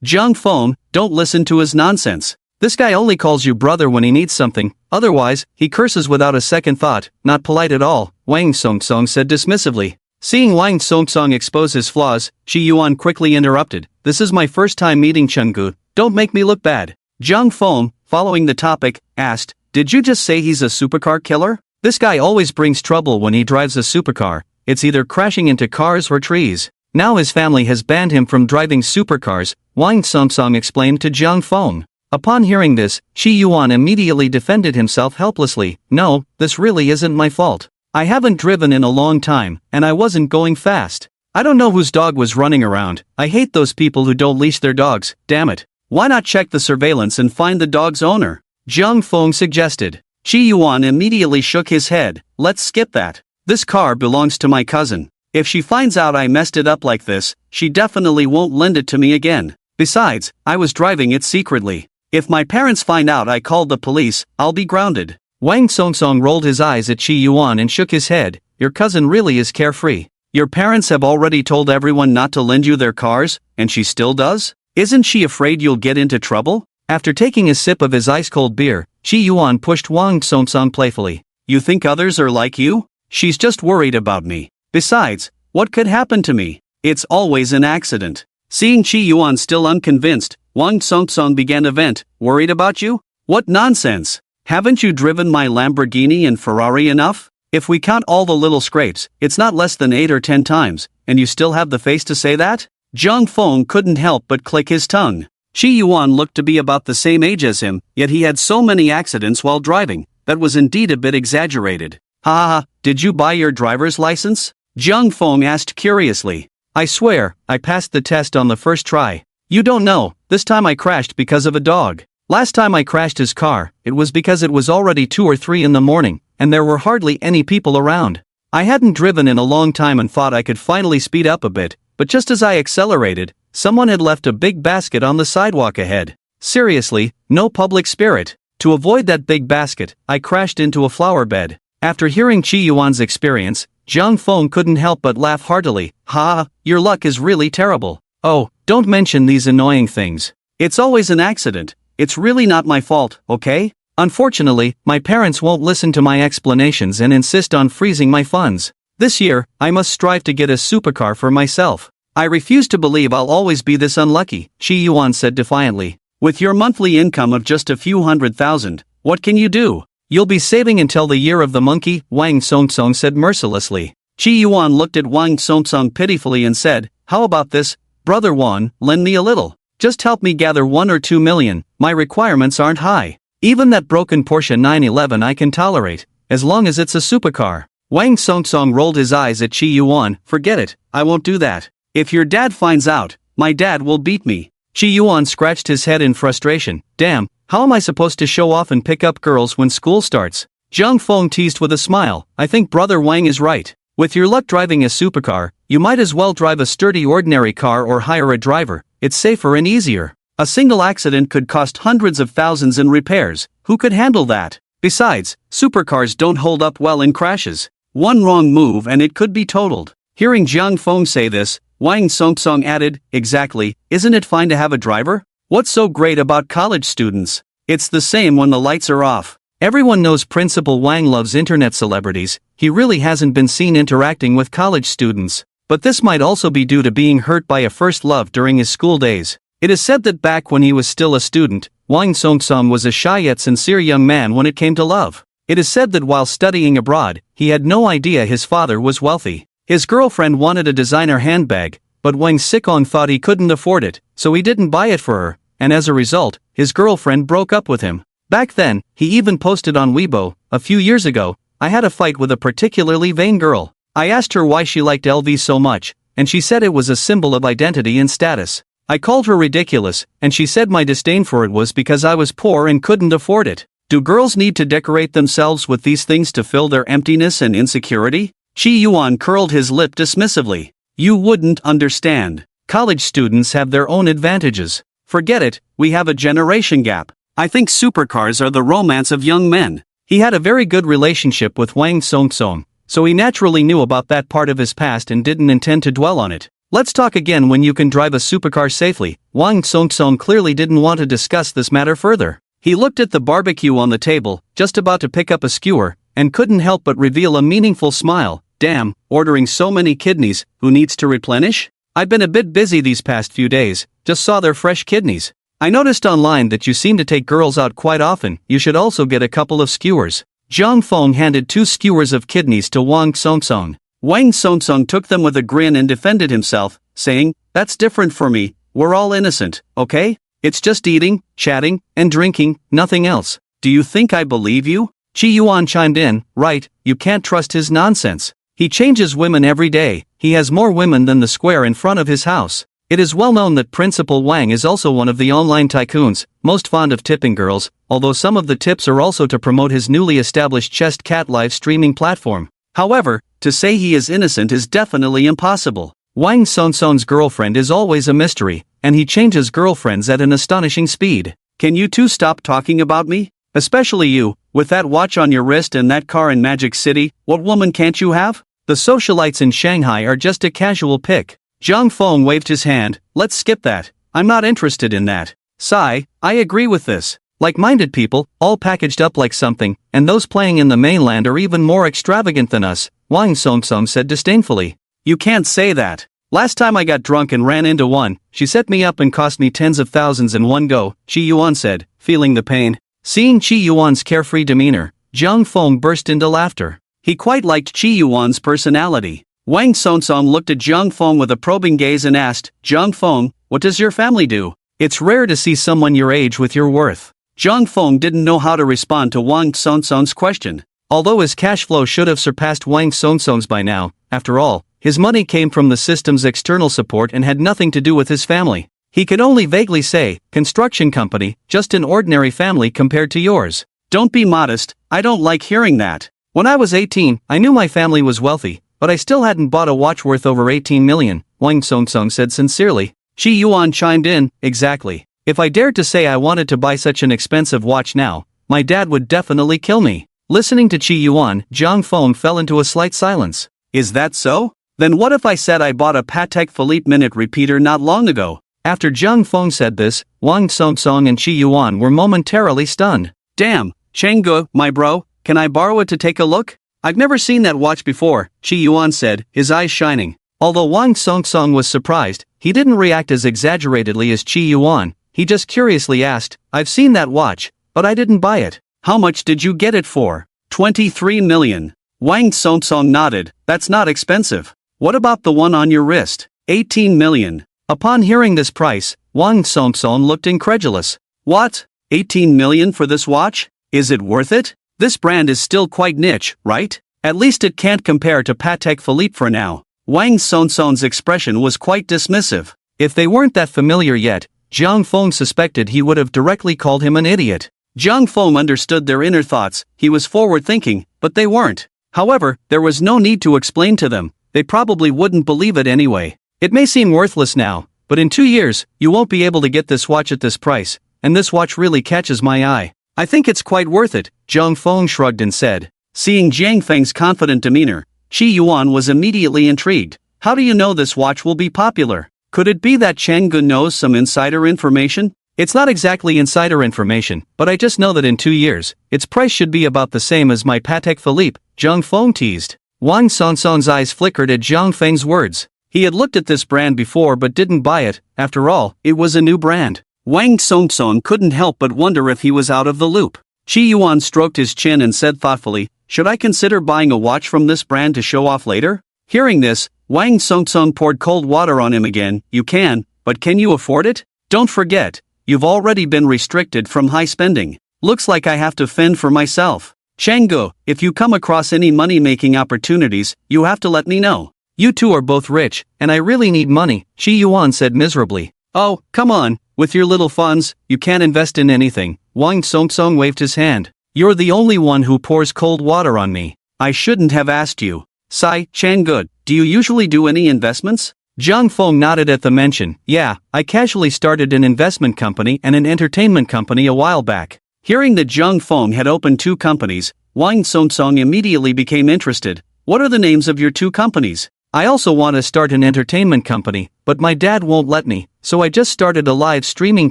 Jiang Feng, don't listen to his nonsense. This guy only calls you brother when he needs something, otherwise, he curses without a second thought, not polite at all, Wang Songsong said dismissively. Seeing Wang Songsong expose his flaws, Chi Yuan quickly interrupted, "This is my first time meeting Chenggu, don't make me look bad." Jiang Feng, following the topic, asked, "Did you just say he's a supercar killer?" This guy always brings trouble when he drives a supercar, it's either crashing into cars or trees. Now his family has banned him from driving supercars, Wang Songsong explained to Jiang Feng. Upon hearing this, Chi Yuan immediately defended himself helplessly, "No, this really isn't my fault. I haven't driven in a long time, and I wasn't going fast." I don't know whose dog was running around. I hate those people who don't leash their dogs, damn it. Why not check the surveillance and find the dog's owner? Jiang Feng suggested. Chi Yuan immediately shook his head. Let's skip that. This car belongs to my cousin. If she finds out I messed it up like this, she definitely won't lend it to me again. Besides, I was driving it secretly. If my parents find out I called the police, I'll be grounded. Wang Songsong rolled his eyes at Chi Yuan and shook his head. Your cousin really is carefree. Your parents have already told everyone not to lend you their cars, and she still does? Isn't she afraid you'll get into trouble? After taking a sip of his ice-cold beer, Chi Yuan pushed Wang Songsong playfully. You think others are like you? She's just worried about me. Besides, what could happen to me? It's always an accident. Seeing Chi Yuan still unconvinced, Wang Songsong began to vent. Worried about you? What nonsense! Haven't you driven my Lamborghini and Ferrari enough? If we count all the little scrapes, it's not less than 8 or 10 times, and you still have the face to say that? Jiang Feng couldn't help but click his tongue. Chi Yuan looked to be about the same age as him, yet he had so many accidents while driving. That was indeed a bit exaggerated. Ha, did you buy your driver's license? Jiang Feng asked curiously. I swear, I passed the test on the first try. You don't know, this time I crashed because of a dog. Last time I crashed his car, it was because it was already 2 or 3 in the morning, and there were hardly any people around. I hadn't driven in a long time and thought I could finally speed up a bit, but just as I accelerated, someone had left a big basket on the sidewalk ahead. Seriously, no public spirit. To avoid that big basket, I crashed into a flower bed. After hearing Chi Yuan's experience, Jiang Feng couldn't help but laugh heartily. Ha, your luck is really terrible. Oh, don't mention these annoying things. It's always an accident. It's really not my fault, okay? Unfortunately, my parents won't listen to my explanations and insist on freezing my funds. This year, I must strive to get a supercar for myself. I refuse to believe I'll always be this unlucky, Chi Yuan said defiantly. With your monthly income of just a few $100,000, what can you do? You'll be saving until the year of the monkey, Wang Songsong said mercilessly. Chi Yuan looked at Wang Songsong pitifully and said, how about this, Brother Wan, lend me a little. Just help me gather 1 or 2 million, my requirements aren't high. Even that broken Porsche 911 I can tolerate, as long as it's a supercar. Wang Songsong rolled his eyes at Chi Yuan. Forget it, I won't do that. If your dad finds out, my dad will beat me. Chi Yuan scratched his head in frustration. Damn, how am I supposed to show off and pick up girls when school starts? Jiang Feng teased with a smile. I think Brother Wang is right. With your luck driving a supercar, you might as well drive a sturdy ordinary car or hire a driver. It's safer and easier. A single accident could cost hundreds of thousands in repairs. Who could handle that? Besides, supercars don't hold up well in crashes. One wrong move and it could be totaled. Hearing Jiang Feng say this, Wang Songsong added, exactly, isn't it fine to have a driver? What's so great about college students? It's the same when the lights are off. Everyone knows Principal Wang loves internet celebrities. He really hasn't been seen interacting with college students. But this might also be due to being hurt by a first love during his school days. It is said that back when he was still a student, Wang Songsong was a shy yet sincere young man when it came to love. It is said that while studying abroad, he had no idea his father was wealthy. His girlfriend wanted a designer handbag, but Wang Sikong thought he couldn't afford it, so he didn't buy it for her, and as a result, his girlfriend broke up with him. Back then, he even posted on Weibo, a few years ago, I had a fight with a particularly vain girl. I asked her why she liked LV so much, and she said it was a symbol of identity and status. I called her ridiculous, and she said my disdain for it was because I was poor and couldn't afford it. Do girls need to decorate themselves with these things to fill their emptiness and insecurity? Chi Yuan curled his lip dismissively. You wouldn't understand. College students have their own advantages. Forget it, we have a generation gap. I think supercars are the romance of young men. He had a very good relationship with Wang Songsong, so he naturally knew about that part of his past and didn't intend to dwell on it. Let's talk again when you can drive a supercar safely. Wang Songsong clearly didn't want to discuss this matter further. He looked at the barbecue on the table, just about to pick up a skewer, and couldn't help but reveal a meaningful smile. Damn, ordering so many kidneys, who needs to replenish? I've been a bit busy these past few days, just saw their fresh kidneys. I noticed online that you seem to take girls out quite often, you should also get a couple of skewers. Jiang Feng handed 2 skewers of kidneys to Wang Songsong. Wang Songsong took them with a grin and defended himself, saying, that's different for me, we're all innocent, okay? It's just eating, chatting, and drinking, nothing else. Do you think I believe you? Chi Yuan chimed in, right, you can't trust his nonsense. He changes women every day. He has more women than the square in front of his house. It is well known that Principal Wang is also one of the online tycoons, most fond of tipping girls, although some of the tips are also to promote his newly established Chest Cat live streaming platform. However, to say he is innocent is definitely impossible. Wang Sonson's girlfriend is always a mystery, and he changes girlfriends at an astonishing speed. Can you two stop talking about me? Especially you, with that watch on your wrist and that car in Magic City, what woman can't you have? The socialites in Shanghai are just a casual pick. Zhang Feng waved his hand. Let's skip that. I'm not interested in that. Sigh, I agree with this. Like-minded people, all packaged up like something, and those playing in the mainland are even more extravagant than us, Wang Sonsong said disdainfully. You can't say that. Last time I got drunk and ran into one, she set me up and cost me tens of thousands in one go, Chi Yuan said, feeling the pain. Seeing Chi Yuan's carefree demeanor, Zhang Feng burst into laughter. He quite liked Chi Yuan's personality. Wang Sonsong looked at Zhang Feng with a probing gaze and asked, Zhang Feng, what does your family do? It's rare to see someone your age with your worth. Zhang Feng didn't know how to respond to Wang Sonsong's question. Although his cash flow should have surpassed Wang Sonsong's by now, after all, his money came from the system's external support and had nothing to do with his family. He could only vaguely say, construction company, just an ordinary family compared to yours. Don't be modest, I don't like hearing that. When I was 18, I knew my family was wealthy, but I still hadn't bought a watch worth over 18 million, Wang Sonsong said sincerely. Chi Yuan chimed in, exactly. If I dared to say I wanted to buy such an expensive watch now, my dad would definitely kill me. Listening to Chi Yuan, Zhang Feng fell into a slight silence. Is that so? Then what if I said I bought a Patek Philippe minute repeater not long ago? After Zhang Feng said this, Wang Sonsong and Chi Yuan were momentarily stunned. Damn, Chenggu, my bro, can I borrow it to take a look? I've never seen that watch before, Chi Yuan said, his eyes shining. Although Wang Sonsong was surprised, he didn't react as exaggeratedly as Chi Yuan. He just curiously asked, I've seen that watch, but I didn't buy it. How much did you get it for? 23 million. Wang Sonsong nodded, that's not expensive. What about the one on your wrist? 18 million. Upon hearing this price, Wang Sonsong looked incredulous. What? 18 million for this watch? Is it worth it? This brand is still quite niche, right? At least it can't compare to Patek Philippe for now. Wang Sonsong's expression was quite dismissive. If they weren't that familiar yet, Zhang Feng suspected he would have directly called him an idiot. Zhang Feng understood their inner thoughts, he was forward-thinking, but they weren't. However, there was no need to explain to them, they probably wouldn't believe it anyway. It may seem worthless now, but in 2 years, you won't be able to get this watch at this price, and this watch really catches my eye. I think it's quite worth it, Zhang Feng shrugged and said. Seeing Zhang Feng's confident demeanor, Chi Yuan was immediately intrigued. How do you know this watch will be popular? Could it be that Chenggu knows some insider information? It's not exactly insider information, but I just know that in 2 years, its price should be about the same as my Patek Philippe, Zhang Feng teased. Wang Sonsong's eyes flickered at Zhang Feng's words. He had looked at this brand before but didn't buy it, after all, it was a new brand. Wang Sonsong couldn't help but wonder if he was out of the loop. Chi Yuan stroked his chin and said thoughtfully, should I consider buying a watch from this brand to show off later? Hearing this, Wang Sonsong poured cold water on him again. You can, but can you afford it? Don't forget, you've already been restricted from high spending. Looks like I have to fend for myself. Chenggu, if you come across any money-making opportunities, you have to let me know. You two are both rich, and I really need money, Chi Yuan said miserably. Oh, come on, with your little funds, you can't invest in anything. Wang Sonsong waved his hand. You're the only one who pours cold water on me. I shouldn't have asked you. Sai, Changgu, do you usually do any investments? Zhang Feng nodded at the mention. Yeah, I casually started an investment company and an entertainment company a while back. Hearing that Zhang Feng had opened 2 companies, Wang Sonsong immediately became interested. What are the names of your 2 companies? I also want to start an entertainment company, but my dad won't let me, so I just started a live streaming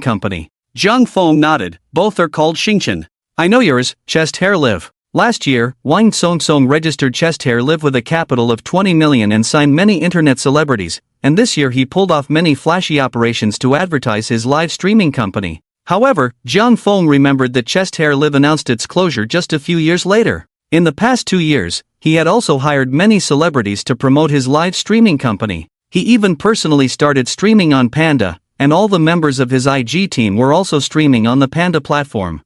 company. Zhang Feng nodded, both are called Xingchen. I know yours, Chest Hair Live. Last year, Wang Sonsong registered Chest Hair Live with a capital of 20 million and signed many internet celebrities, and this year he pulled off many flashy operations to advertise his live streaming company. However, Zhang Feng remembered that Chest Hair Live announced its closure just a few years later. In the past 2 years, he had also hired many celebrities to promote his live streaming company. He even personally started streaming on Panda, and all the members of his IG team were also streaming on the Panda platform.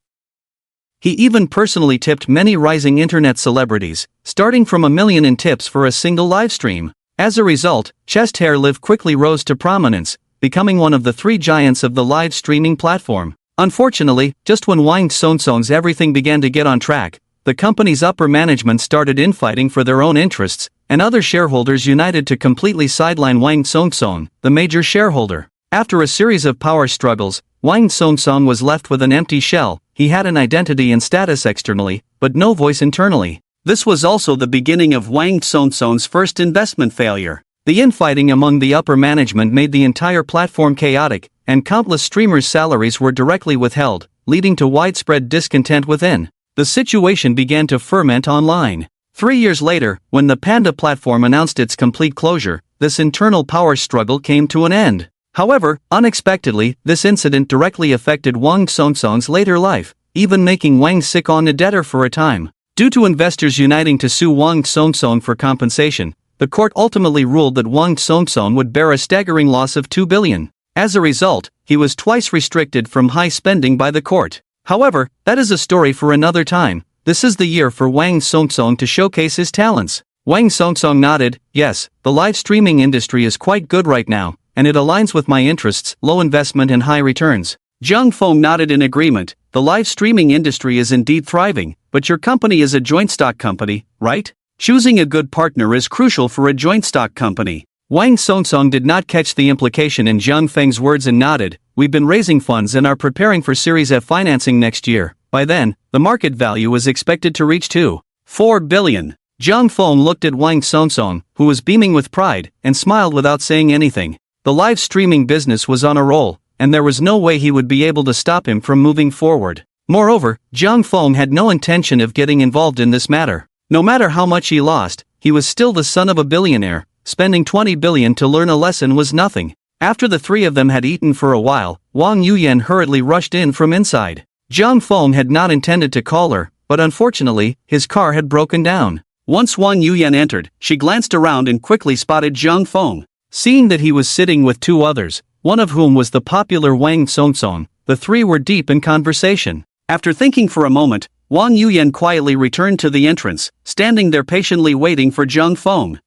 He even personally tipped many rising internet celebrities, starting from $1 million in tips for a single livestream. As a result, chest hair Live quickly rose to prominence, becoming one of the three giants of the live streaming platform. Unfortunately, just when Wang Sonsong's everything began to get on track, the company's upper management started infighting for their own interests, and other shareholders united to completely sideline Wang Songsong, the major shareholder. After a series of power struggles, Wang Songsong was left with an empty shell. He had an identity and status externally, but no voice internally. This was also the beginning of Wang Songsong's first investment failure. The infighting among the upper management made the entire platform chaotic, and countless streamers' salaries were directly withheld, leading to widespread discontent within. The situation began to ferment online. 3 years later, when the Panda platform announced its complete closure, this internal power struggle came to an end. However, unexpectedly, this incident directly affected Wang Songsong's later life, even making Wang sick on a debtor for a time. Due to investors uniting to sue Wang Songsong for compensation, the court ultimately ruled that Wang Songsong would bear a staggering loss of $2 billion. As a result, he was twice restricted from high spending by the court. However, that is a story for another time. This is the year for Wang Songsong to showcase his talents. Wang Songsong nodded, yes, the live streaming industry is quite good right now, and it aligns with my interests, low investment and high returns. Zhang Feng nodded in agreement. The live streaming industry is indeed thriving, but your company is a joint stock company, right? Choosing a good partner is crucial for a joint stock company. Wang Songsong did not catch the implication in Zhang Feng's words and nodded. We've been raising funds and are preparing for Series F financing next year. By then, the market value is expected to reach $2.4 billion. Zhang Feng looked at Wang Songsong, who was beaming with pride, and smiled without saying anything. The live streaming business was on a roll, and there was no way he would be able to stop him from moving forward. Moreover, Zhang Feng had no intention of getting involved in this matter. No matter how much he lost, he was still the son of a billionaire. Spending $20 billion to learn a lesson was nothing. After the three of them had eaten for a while, Wang Yuyan hurriedly rushed in from inside. Zhang Feng had not intended to call her, but unfortunately, his car had broken down. Once Wang Yuyan entered, she glanced around and quickly spotted Zhang Feng. Seeing that he was sitting with two others, one of whom was the popular Wang Songsong, the three were deep in conversation. After thinking for a moment, Wang Yuyan quietly returned to the entrance, standing there patiently waiting for Zhang Feng.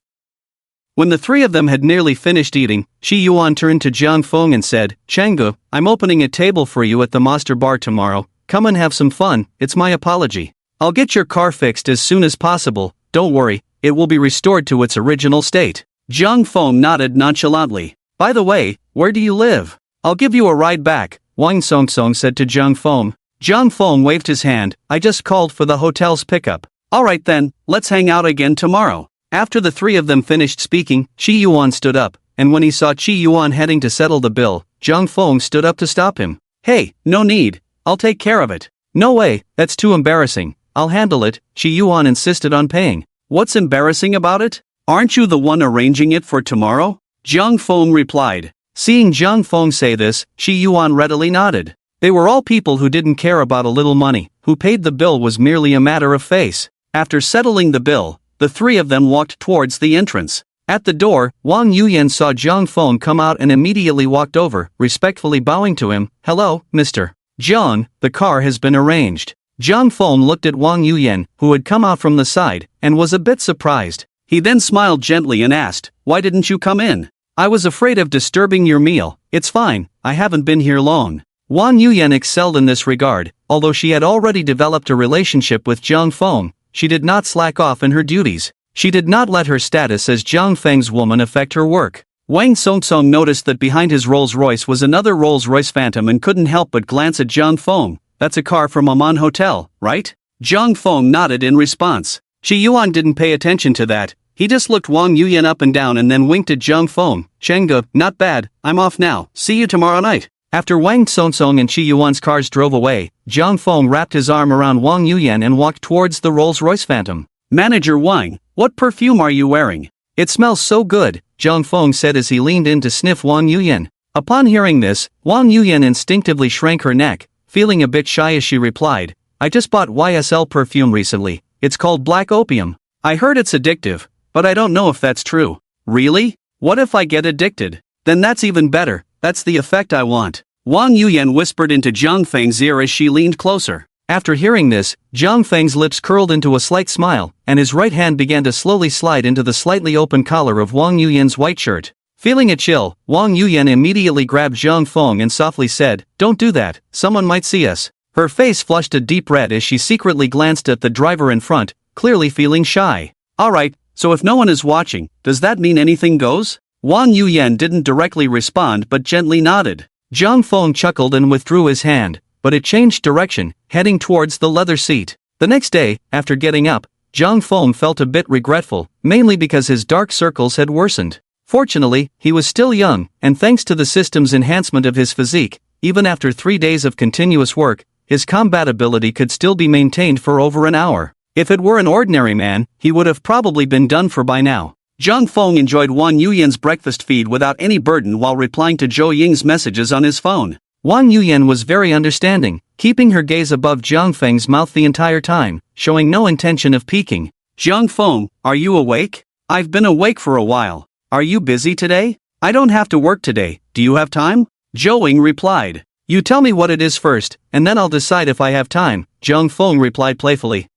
When the three of them had nearly finished eating, Shi Yuan turned to Zhang Feng and said, Changgu, I'm opening a table for you at the Monster Bar tomorrow. Come and have some fun, it's my apology. I'll get your car fixed as soon as possible, don't worry, it will be restored to its original state. Zhang Feng nodded nonchalantly. By the way, where do you live? I'll give you a ride back, Wang Songsong said to Zhang Feng. Zhang Feng waved his hand, I just called for the hotel's pickup. Alright then, let's hang out again tomorrow. After the three of them finished speaking, Shi Yuan stood up, and when he saw Shi Yuan heading to settle the bill, Zhang Feng stood up to stop him. Hey, no need, I'll take care of it. No way, that's too embarrassing, I'll handle it, Shi Yuan insisted on paying. What's embarrassing about it? Aren't you the one arranging it for tomorrow? Zhang Feng replied. Seeing Zhang Feng say this, Shi Yuan readily nodded. They were all people who didn't care about a little money, who paid the bill was merely a matter of face. After settling the bill, the three of them walked towards the entrance. At the door, Wang Yuyan saw Zhang Feng come out and immediately walked over, respectfully bowing to him. Hello, Mr. Zhang, the car has been arranged. Zhang Feng looked at Wang Yuyan, who had come out from the side, and was a bit surprised. He then smiled gently and asked, Why didn't you come in? I was afraid of disturbing your meal. It's fine, I haven't been here long. Wang Yuyan excelled in this regard. Although she had already developed a relationship with Zhang Feng, she did not slack off in her duties. She did not let her status as Zhang Feng's woman affect her work. Wang Songsong noticed that behind his Rolls-Royce was another Rolls-Royce Phantom and couldn't help but glance at Zhang Feng. That's a car from Aman Hotel, right? Zhang Feng nodded in response. Shi Yuan didn't pay attention to that. He just looked Wang Yuyan up and down and then winked at Zhang Feng. Chengge, not bad, I'm off now, see you tomorrow night. After Wang Songsong and Shi Yuan's cars drove away, Zhang Feng wrapped his arm around Wang Yuyan and walked towards the Rolls-Royce Phantom. Manager Wang, what perfume are you wearing? It smells so good, Zhang Feng said as he leaned in to sniff Wang Yuyan. Upon hearing this, Wang Yuyan instinctively shrank her neck, feeling a bit shy as she replied, I just bought YSL perfume recently, it's called Black Opium. I heard it's addictive, but I don't know if that's true. Really? What if I get addicted? Then that's even better, that's the effect I want. Wang Yuyan whispered into Zhang Feng's ear as she leaned closer. After hearing this, Zhang Feng's lips curled into a slight smile, and his right hand began to slowly slide into the slightly open collar of Wang Yuyan's white shirt. Feeling a chill, Wang Yuyan immediately grabbed Zhang Feng and softly said, "Don't do that, someone might see us." Her face flushed a deep red as she secretly glanced at the driver in front, clearly feeling shy. Alright, so if no one is watching, does that mean anything goes? Wang Yuyan didn't directly respond but gently nodded. Zhang Feng chuckled and withdrew his hand, but it changed direction, heading towards the leather seat. The next day, after getting up, Zhang Feng felt a bit regretful, mainly because his dark circles had worsened. Fortunately, he was still young, and thanks to the system's enhancement of his physique, even after 3 days of continuous work, his combat ability could still be maintained for over an hour. If it were an ordinary man, he would have probably been done for by now. Zhang Feng enjoyed Wang Yuyan's breakfast feed without any burden while replying to Zhou Ying's messages on his phone. Wang Yuyan was very understanding, keeping her gaze above Zhang Feng's mouth the entire time, showing no intention of peeking. Zhang Feng, are you awake? I've been awake for a while. Are you busy today? I don't have to work today, do you have time? Zhou Ying replied. You tell me what it is first, and then I'll decide if I have time, Zhang Feng replied playfully.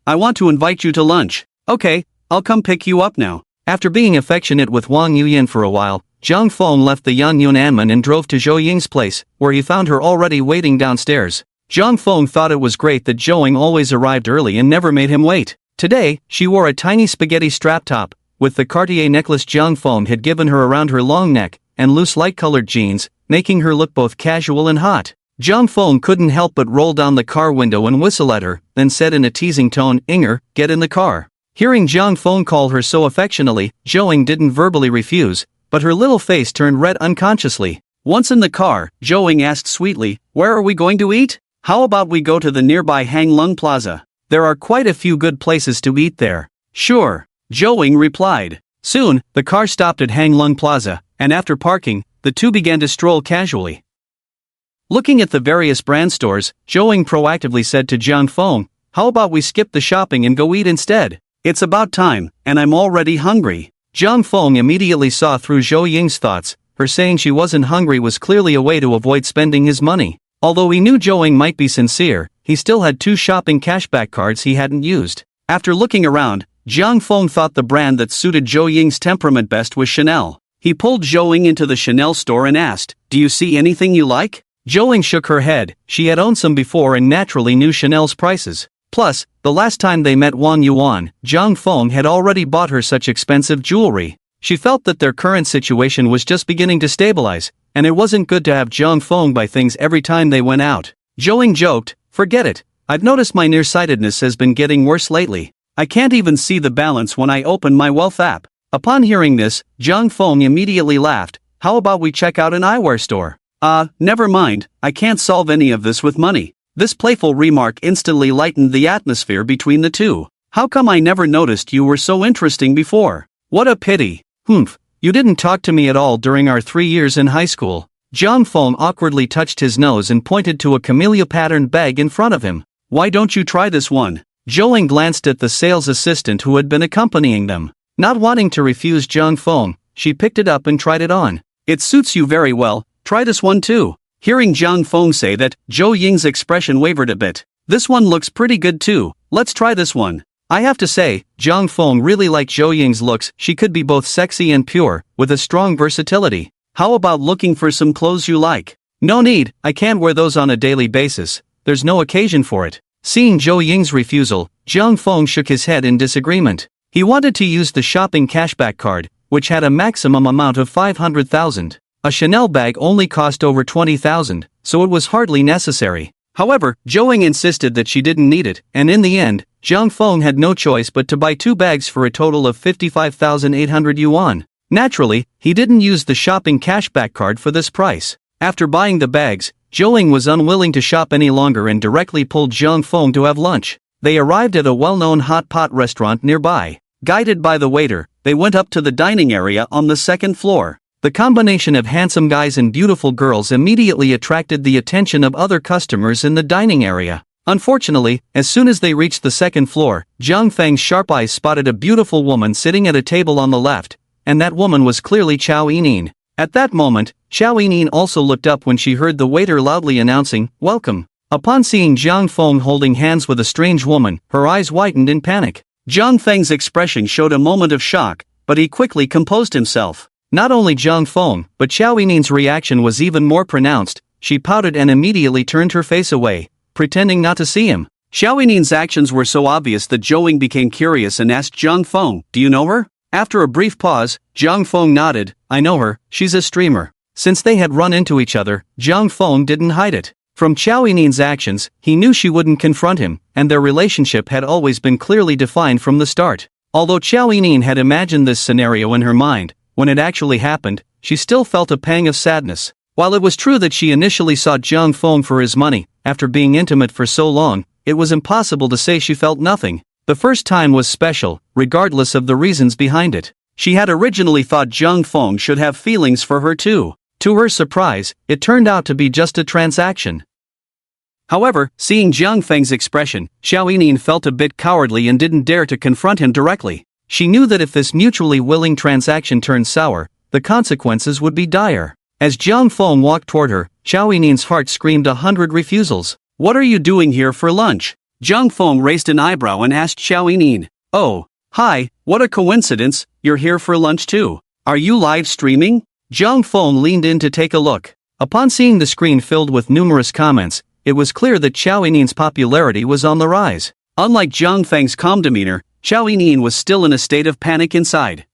I want to invite you to lunch. Okay, I'll come pick you up now. After being affectionate with Wang Yuyan for a while, Zhang Feng left the Yanyun Anman and drove to Zhou Ying's place, where he found her already waiting downstairs. Zhang Feng thought it was great that Zhou Ying always arrived early and never made him wait. Today, she wore a tiny spaghetti strap top, with the Cartier necklace Zhang Feng had given her around her long neck, and loose light-colored jeans, making her look both casual and hot. Zhang Feng couldn't help but roll down the car window and whistle at her, then said in a teasing tone, "Inger, get in the car." Hearing Zhang Feng call her so affectionately, Zhou Ying didn't verbally refuse, but her little face turned red unconsciously. Once in the car, Zhou Ying asked sweetly, "Where are we going to eat? How about we go to the nearby Hang Lung Plaza? There are quite a few good places to eat there." "Sure," Zhou Ying replied. Soon, the car stopped at Hang Lung Plaza, and after parking, the two began to stroll casually. Looking at the various brand stores, Zhou Ying proactively said to Zhang Feng, "How about we skip the shopping and go eat instead? It's about time, and I'm already hungry." Zhang Feng immediately saw through Zhou Ying's thoughts. Her saying she wasn't hungry was clearly a way to avoid spending his money. Although he knew Zhou Ying might be sincere, he still had 2 shopping cashback cards he hadn't used. After looking around, Zhang Feng thought the brand that suited Zhou Ying's temperament best was Chanel. He pulled Zhou Ying into the Chanel store and asked, "Do you see anything you like?" Zhou Ying shook her head. She had owned some before and naturally knew Chanel's prices. Plus, the last time they met Wang Yuan, Zhang Feng had already bought her such expensive jewelry. She felt that their current situation was just beginning to stabilize, and it wasn't good to have Zhang Feng buy things every time they went out. Zhou Ying joked, "Forget it. I've noticed my nearsightedness has been getting worse lately. I can't even see the balance when I open my wealth app." Upon hearing this, Zhang Feng immediately laughed. "How about we check out an eyewear store?" Never mind, I can't solve any of this with money." This playful remark instantly lightened the atmosphere between the two. "How come I never noticed you were so interesting before? What a pity." You didn't talk to me at all during our 3 years in high school." Zhang Feng awkwardly touched his nose and pointed to a camellia-patterned bag in front of him. "Why don't you try this one?" Zhou Ying glanced at the sales assistant who had been accompanying them. Not wanting to refuse Zhang Feng, she picked it up and tried it on. "It suits you very well, try this one too." Hearing Zhang Feng say that, Zhou Ying's expression wavered a bit. "This one looks pretty good too, let's try this one." I have to say, Zhang Feng really liked Zhou Ying's looks. She could be both sexy and pure, with a strong versatility. "How about looking for some clothes you like?" "No need, I can't wear those on a daily basis. There's no occasion for it." Seeing Zhou Ying's refusal, Zhang Feng shook his head in disagreement. He wanted to use the shopping cashback card, which had a maximum amount of 500,000. A Chanel bag only cost over 20,000, so it was hardly necessary. However, Zhou Ying insisted that she didn't need it, and in the end, Zhang Feng had no choice but to buy 2 bags for a total of 55,800 yuan. Naturally, he didn't use the shopping cashback card for this price. After buying the bags, Zhou Ying was unwilling to shop any longer and directly pulled Zhang Feng to have lunch. They arrived at a well-known hot pot restaurant nearby. Guided by the waiter, they went up to the dining area on the 2nd floor. The combination of handsome guys and beautiful girls immediately attracted the attention of other customers in the dining area. Unfortunately, as soon as they reached the 2nd floor, Zhang Feng's sharp eyes spotted a beautiful woman sitting at a table on the left, and that woman was clearly Chao Yining. At that moment, Chao Yining also looked up when she heard the waiter loudly announcing, "Welcome." Upon seeing Jiang Feng holding hands with a strange woman, her eyes widened in panic. Jiang Feng's expression showed a moment of shock, but he quickly composed himself. Not only Jiang Feng, but Xiao Yining's reaction was even more pronounced. She pouted and immediately turned her face away, pretending not to see him. Xiao Yining's actions were so obvious that Zhou Ying became curious and asked Jiang Feng, "Do you know her?" After a brief pause, Jiang Feng nodded. "I know her, she's a streamer." Since they had run into each other, Jiang Feng didn't hide it. From Xiao Yining's actions, he knew she wouldn't confront him, and their relationship had always been clearly defined from the start. Although Xiao Yining had imagined this scenario in her mind, when it actually happened, she still felt a pang of sadness. While it was true that she initially sought Jiang Feng for his money, after being intimate for so long, it was impossible to say she felt nothing. The first time was special, regardless of the reasons behind it. She had originally thought Jiang Feng should have feelings for her too. To her surprise, it turned out to be just a transaction. However, seeing Jiang Feng's expression, Xiao Yining felt a bit cowardly and didn't dare to confront him directly. She knew that if this mutually willing transaction turned sour, the consequences would be dire. As Jiang Feng walked toward her, Xiao Yining's heart screamed 100 refusals. "What are you doing here for lunch?" Jiang Feng raised an eyebrow and asked Xiao Yining. "Oh, hi, what a coincidence, you're here for lunch too. Are you live streaming?" Jiang Feng leaned in to take a look. Upon seeing the screen filled with numerous comments, it was clear that Xiao Yining's popularity was on the rise. Unlike Jiang Feng's calm demeanor, Xiao Yining was still in a state of panic inside.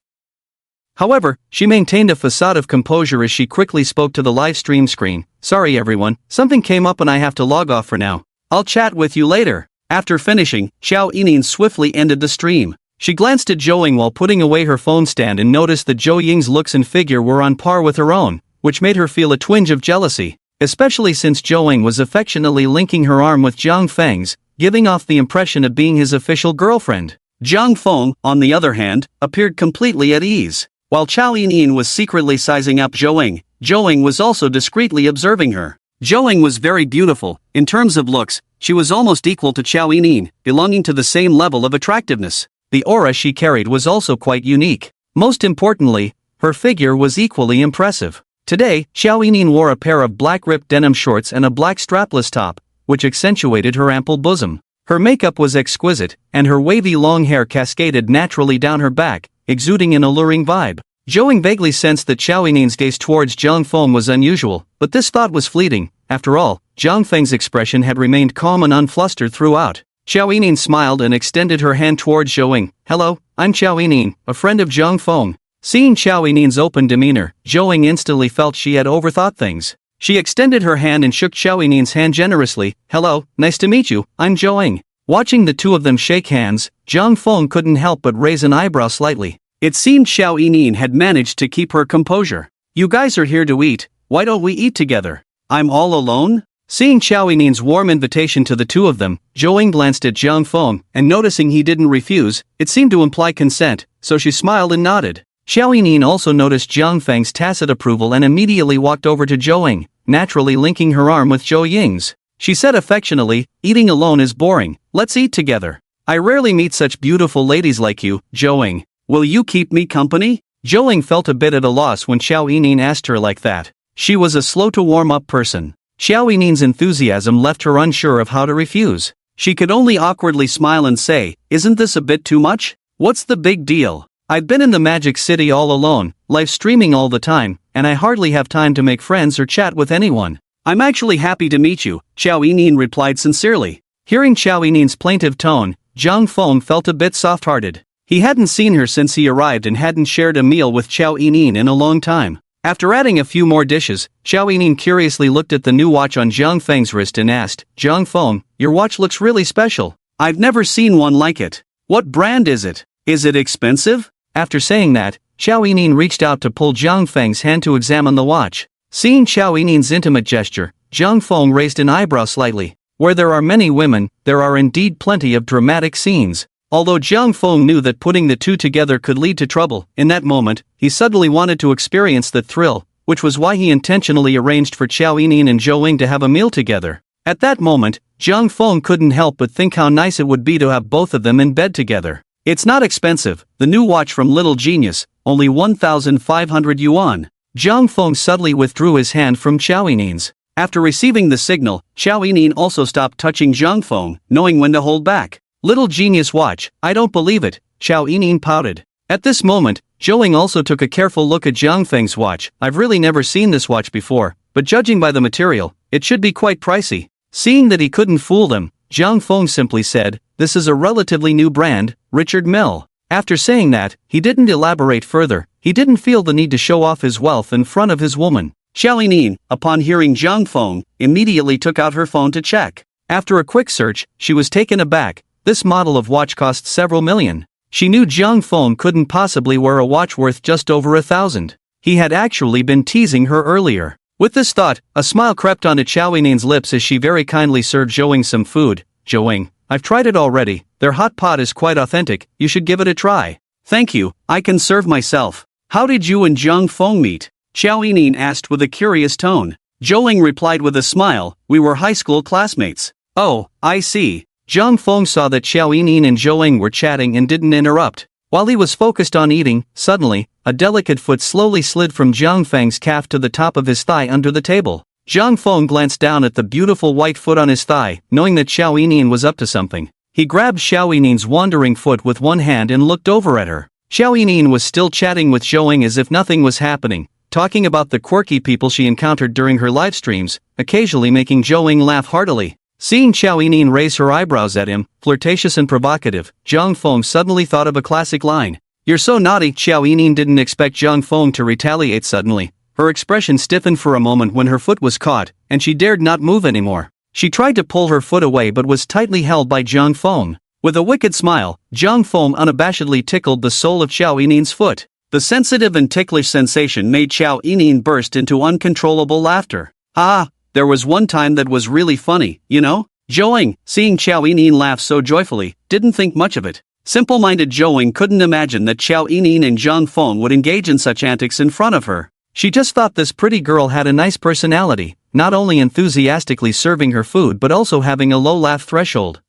However, she maintained a facade of composure as she quickly spoke to the live stream screen. "Sorry everyone, something came up and I have to log off for now. I'll chat with you later." After finishing, Xiao Yining swiftly ended the stream. She glanced at Zhou Ying while putting away her phone stand and noticed that Zhou Ying's looks and figure were on par with her own, which made her feel a twinge of jealousy, especially since Zhou Ying was affectionately linking her arm with Jiang Feng's, giving off the impression of being his official girlfriend. Jiang Feng, on the other hand, appeared completely at ease. While Xiao Yining was secretly sizing up Zhou Ying was also discreetly observing her. Zhou Ying was very beautiful. In terms of looks, she was almost equal to Xiao Yining, belonging to the same level of attractiveness. The aura she carried was also quite unique. Most importantly, her figure was equally impressive. Today, Xiao Yining wore a pair of black ripped denim shorts and a black strapless top, which accentuated her ample bosom. Her makeup was exquisite, and her wavy long hair cascaded naturally down her back, exuding an alluring vibe. Zhou Ying vaguely sensed that Xiao Yining's gaze towards Jiang Feng was unusual, but this thought was fleeting. After all, Jiang Feng's expression had remained calm and unflustered throughout. Xiao Yining smiled and extended her hand towards Zhou Ying. "Hello, I'm Xiao Yining, a friend of Jiang Feng." Seeing Xiao Yining's open demeanor, Zhou Ying instantly felt she had overthought things. She extended her hand and shook Xiao Yining's hand generously. "Hello, nice to meet you, I'm Zhou Ying." Watching the two of them shake hands, Jiang Feng couldn't help but raise an eyebrow slightly. It seemed Xiao Yining had managed to keep her composure. "You guys are here to eat, why don't we eat together?" "I'm all alone?" Seeing Xiao Yining's warm invitation to the two of them, Zhou Ying glanced at Jiang Feng, and noticing he didn't refuse, it seemed to imply consent, so she smiled and nodded. Xiao Yining also noticed Jiang Feng's tacit approval and immediately walked over to Zhou Ying, naturally linking her arm with Zhou Ying's. She said affectionately, "Eating alone is boring, let's eat together. I rarely meet such beautiful ladies like you, Zhou Ying. Will you keep me company?" Zhou Ying felt a bit at a loss when Xiao Yining asked her like that. She was a slow-to-warm-up person. Xiao Yining's enthusiasm left her unsure of how to refuse. She could only awkwardly smile and say, "Isn't this a bit too much? What's the big deal? I've been in the Magic City all alone, live streaming all the time, and I hardly have time to make friends or chat with anyone." "I'm actually happy to meet you," Xiao Yining replied sincerely. Hearing Xiao Yining's plaintive tone, Jiang Feng felt a bit soft-hearted. He hadn't seen her since he arrived and hadn't shared a meal with Xiao Yining in a long time. After adding a few more dishes, Xiao Yining curiously looked at the new watch on Jiang Feng's wrist and asked, "Jiang Feng, your watch looks really special. I've never seen one like it. What brand is it? Is it expensive?" After saying that, Xiao Yining reached out to pull Jiang Feng's hand to examine the watch. Seeing Xiao Yining's intimate gesture, Jiang Feng raised an eyebrow slightly. Where there are many women, there are indeed plenty of dramatic scenes. Although Jiang Feng knew that putting the two together could lead to trouble, in that moment, he suddenly wanted to experience the thrill, which was why he intentionally arranged for Xiao Yining and Zhou Ying to have a meal together. At that moment, Jiang Feng couldn't help but think how nice it would be to have both of them in bed together. "It's not expensive, the new watch from Little Genius, only 1,500 yuan. Jiang Feng subtly withdrew his hand from Xiao Yining's. After receiving the signal, Xiao Yining also stopped touching Zhang Feng, knowing when to hold back. Little genius watch, I don't believe it, Xiao Yining pouted. At this moment, Zhou also took a careful look at Zhang Feng's watch. I've really never seen this watch before, but judging by the material, it should be quite pricey. Seeing that he couldn't fool them, Zhang Feng simply said, this is a relatively new brand, Richard Mille. After saying that, he didn't elaborate further. He didn't feel the need to show off his wealth in front of his woman. Xiao Yining, upon hearing Zhang Feng, immediately took out her phone to check. After a quick search, she was taken aback. This model of watch cost several million. She knew Zhang Feng couldn't possibly wear a watch worth just over 1,000. He had actually been teasing her earlier. With this thought, a smile crept onto Xiao Yining's lips as she very kindly served Zhou some food. Zhou, I've tried it already. Their hot pot is quite authentic. You should give it a try. Thank you, I can serve myself. How did you and Zhang Feng meet? Xiao Yining asked with a curious tone. Zhou replied with a smile, we were high school classmates. Oh, I see. Zhang Feng saw that Xiao Yining and Zhou were chatting and didn't interrupt. While he was focused on eating, suddenly, a delicate foot slowly slid from Zhang Feng's calf to the top of his thigh under the table. Zhang Feng glanced down at the beautiful white foot on his thigh, knowing that Xiao Yining was up to something. He grabbed Xiao Yining's wandering foot with one hand and looked over at her. Xiao Yining was still chatting with Zhou as if nothing was happening, talking about the quirky people she encountered during her live streams, occasionally making Zhou laugh heartily. Seeing Xiao Yining raise her eyebrows at him, flirtatious and provocative, Zhang Feng suddenly thought of a classic line. You're so naughty. Xiao Yining didn't expect Zhang Feng to retaliate suddenly. Her expression stiffened for a moment when her foot was caught, and she dared not move anymore. She tried to pull her foot away but was tightly held by Zhang Feng. With a wicked smile, Zhang Feng unabashedly tickled the sole of Xiao Yining's foot. The sensitive and ticklish sensation made Xiao Yining burst into uncontrollable laughter. Ah, there was one time that was really funny, you know? Zhou, seeing Xiao Yining laugh so joyfully, didn't think much of it. Simple-minded Zhou couldn't imagine that Xiao Yining and Zhang Feng would engage in such antics in front of her. She just thought this pretty girl had a nice personality, not only enthusiastically serving her food but also having a low laugh threshold.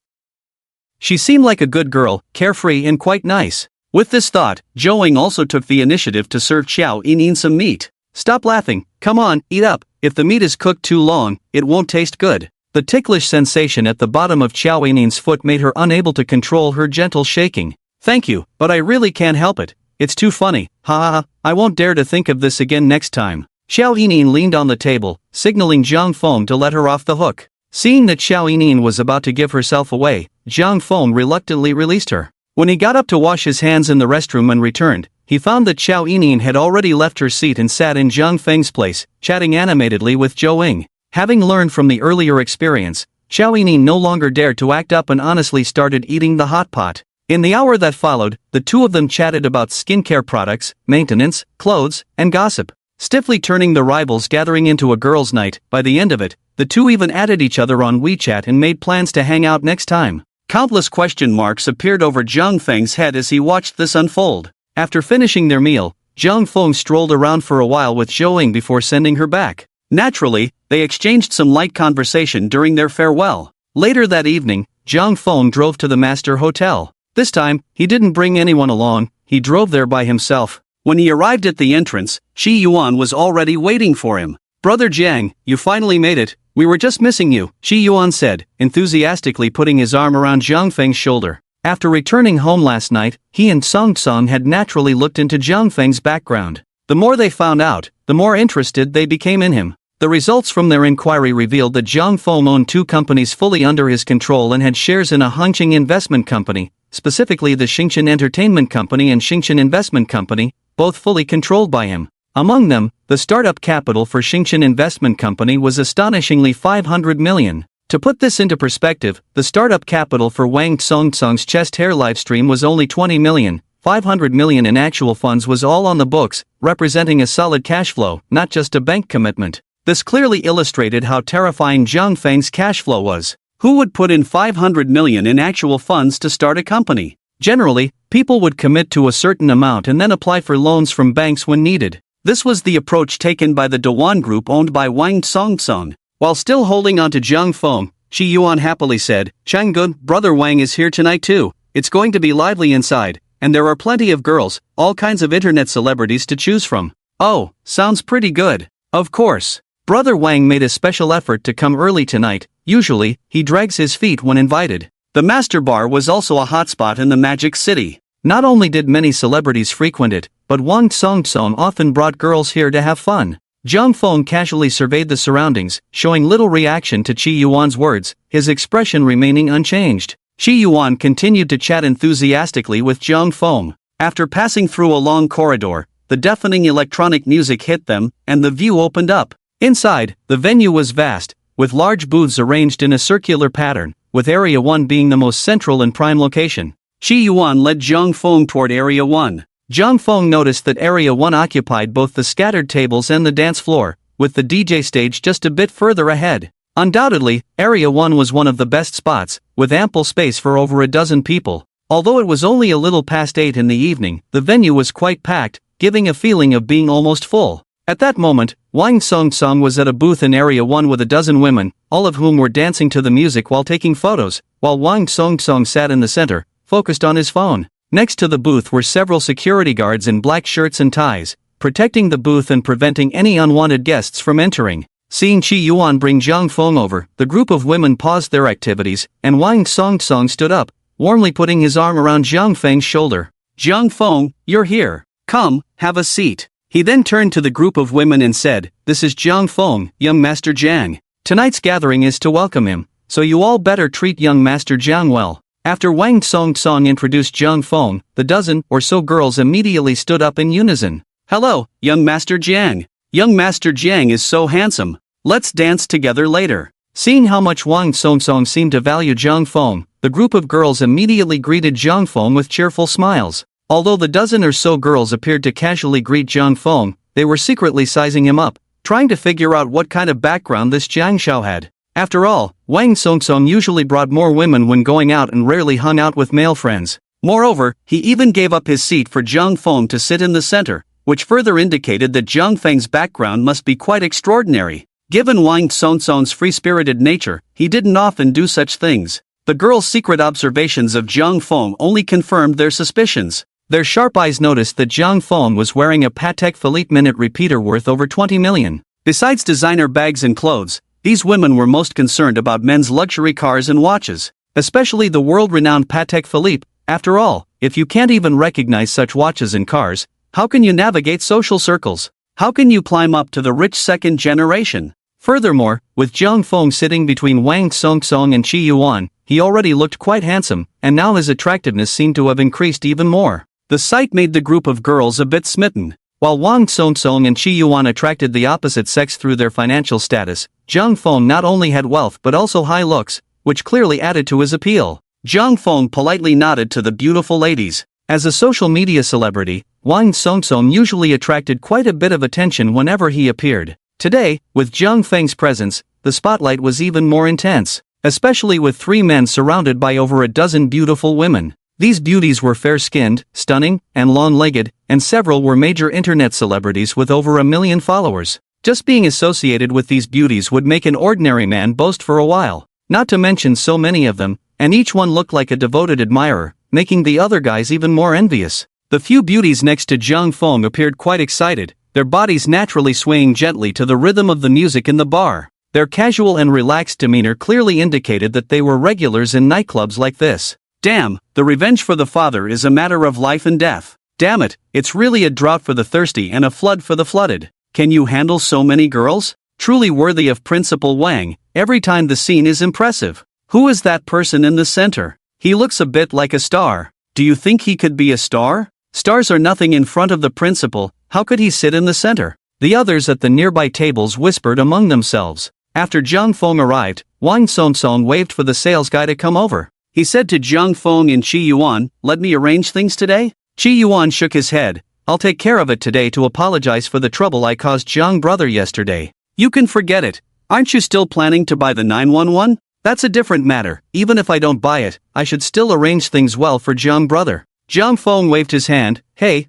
She seemed like a good girl, carefree and quite nice. With this thought, Zhou also took the initiative to serve Xiao Yining some meat. Stop laughing, come on, eat up. If the meat is cooked too long, it won't taste good. The ticklish sensation at the bottom of Xiao Yining's foot made her unable to control her gentle shaking. Thank you, but I really can't help it. It's too funny, ha ha ha, I won't dare to think of this again next time. Xiao Yining leaned on the table, signaling Zhang Feng to let her off the hook. Seeing that Xiao Yining was about to give herself away, Zhang Feng reluctantly released her. When he got up to wash his hands in the restroom and returned, he found that Xiao Yining had already left her seat and sat in Zhang Feng's place, chatting animatedly with Zhou. Having learned from the earlier experience, Xiao Yining no longer dared to act up and honestly started eating the hot pot. In the hour that followed, the two of them chatted about skincare products, maintenance, clothes, and gossip, stiffly turning the rivals gathering into a girls' night. By the end of it, the two even added each other on WeChat and made plans to hang out next time. Countless question marks appeared over Zhang Feng's head as he watched this unfold. After finishing their meal, Zhang Feng strolled around for a while with Zhou before sending her back. Naturally, they exchanged some light conversation during their farewell. Later that evening, Zhang Feng drove to the master hotel. This time, he didn't bring anyone along, he drove there by himself. When he arrived at the entrance, Shi Yuan was already waiting for him. Brother Jiang, you finally made it, we were just missing you, Shi Yuan said, enthusiastically putting his arm around Zhang Feng's shoulder. After returning home last night, he and Song Song had naturally looked into Zhang Feng's background. The more they found out, the more interested they became in him. The results from their inquiry revealed that Zhang Feng owned two companies fully under his control and had shares in a Hongqing investment company, specifically the Xingchen Entertainment Company and Xingchen Investment Company, both fully controlled by him. Among them, the startup capital for Xingchen Investment Company was astonishingly 500 million. To put this into perspective, the startup capital for Wang Tsong's chest hair livestream was only 20 million. 500 million in actual funds was all on the books, representing a solid cash flow, not just a bank commitment. This clearly illustrated how terrifying Zhang Feng's cash flow was. Who would put in 500 million in actual funds to start a company? Generally, people would commit to a certain amount and then apply for loans from banks when needed. This was the approach taken by the Dewan Group owned by Wang Tsong. While still holding on to Zhang Feng, Shi Yuan happily said, Changgun, brother Wang is here tonight too. It's going to be lively inside, and there are plenty of girls, all kinds of internet celebrities to choose from. Oh, sounds pretty good. Of course. Brother Wang made a special effort to come early tonight. Usually, he drags his feet when invited. The Master Bar was also a hotspot in the Magic City. Not only did many celebrities frequent it, but Wang Song often brought girls here to have fun. Zhang Feng casually surveyed the surroundings, showing little reaction to Qi Yuan's words, his expression remaining unchanged. Qi Yuan continued to chat enthusiastically with Zhang Feng. After passing through a long corridor, the deafening electronic music hit them, and the view opened up. Inside, the venue was vast, with large booths arranged in a circular pattern, with Area 1 being the most central and prime location. Qi Yuan led Zhang Feng toward Area 1. Zhang Feng noticed that Area 1 occupied both the scattered tables and the dance floor, with the DJ stage just a bit further ahead. Undoubtedly, Area 1 was one of the best spots, with ample space for over a dozen people. Although it was only a little past 8 in the evening, the venue was quite packed, giving a feeling of being almost full. At that moment, Wang Song was at a booth in Area 1 with a dozen women, all of whom were dancing to the music while taking photos, while Wang Song sat in the center, focused on his phone. Next to the booth were several security guards in black shirts and ties, protecting the booth and preventing any unwanted guests from entering. Seeing Qi Yuan bring Zhang Feng over, the group of women paused their activities, and Wang Song stood up, warmly putting his arm around Zhang Feng's shoulder. "Zhang Feng, you're here. Come, have a seat." He then turned to the group of women and said, "This is Zhang Feng, young Master Jiang. Tonight's gathering is to welcome him, so you all better treat young Master Jiang well." After Wang Song introduced Zhang Feng, the dozen or so girls immediately stood up in unison. "Hello, young Master Jiang. Young Master Jiang is so handsome. Let's dance together later." Seeing how much Wang Song seemed to value Zhang Feng, the group of girls immediately greeted Zhang Feng with cheerful smiles. Although the dozen or so girls appeared to casually greet Zhang Feng, they were secretly sizing him up, trying to figure out what kind of background this Jiang Shao had. After all, Wang Song usually brought more women when going out and rarely hung out with male friends. Moreover, he even gave up his seat for Zhang Feng to sit in the center, which further indicated that Zhang Feng's background must be quite extraordinary. Given Wang Song's free-spirited nature, he didn't often do such things. The girls' secret observations of Zhang Feng only confirmed their suspicions. Their sharp eyes noticed that Zhang Feng was wearing a Patek Philippe minute repeater worth over 20 million. Besides designer bags and clothes, these women were most concerned about men's luxury cars and watches, especially the world-renowned Patek Philippe. After all, if you can't even recognize such watches and cars, how can you navigate social circles? How can you climb up to the rich second generation? Furthermore, with Zhang Feng sitting between Wang Song and Qi Yuan, he already looked quite handsome, and now his attractiveness seemed to have increased even more. The sight made the group of girls a bit smitten. While Wang Song and Qi Yuan attracted the opposite sex through their financial status, Zhang Feng not only had wealth but also high looks, which clearly added to his appeal. Zhang Feng politely nodded to the beautiful ladies. As a social media celebrity, Wang Song usually attracted quite a bit of attention whenever he appeared. Today, with Zhang Feng's presence, the spotlight was even more intense, especially with 3 men surrounded by over a dozen beautiful women. These beauties were fair-skinned, stunning, and long-legged, and several were major internet celebrities with over 1 million followers. Just being associated with these beauties would make an ordinary man boast for a while, not to mention so many of them, and each one looked like a devoted admirer, making the other guys even more envious. The few beauties next to Zhang Feng appeared quite excited, their bodies naturally swaying gently to the rhythm of the music in the bar. Their casual and relaxed demeanor clearly indicated that they were regulars in nightclubs like this. Damn, the revenge for the father is a matter of life and death. Damn it, it's really a drought for the thirsty and a flood for the flooded. Can you handle so many girls? Truly worthy of Principal Wang, every time the scene is impressive. Who is that person in the center? He looks a bit like a star. Do you think he could be a star? Stars are nothing in front of the principal, how could he sit in the center? The others at the nearby tables whispered among themselves. After Zhang Feng arrived, Wang Song waved for the sales guy to come over. He said to Zhang Feng and Qi Yuan, "Let me arrange things today?" Qi Yuan shook his head. "I'll take care of it today to apologize for the trouble I caused Zhang brother yesterday." "You can forget it. Aren't you still planning to buy the 911? That's a different matter. Even if I don't buy it, I should still arrange things well for Zhang brother." Zhang Feng waved his hand. Hey,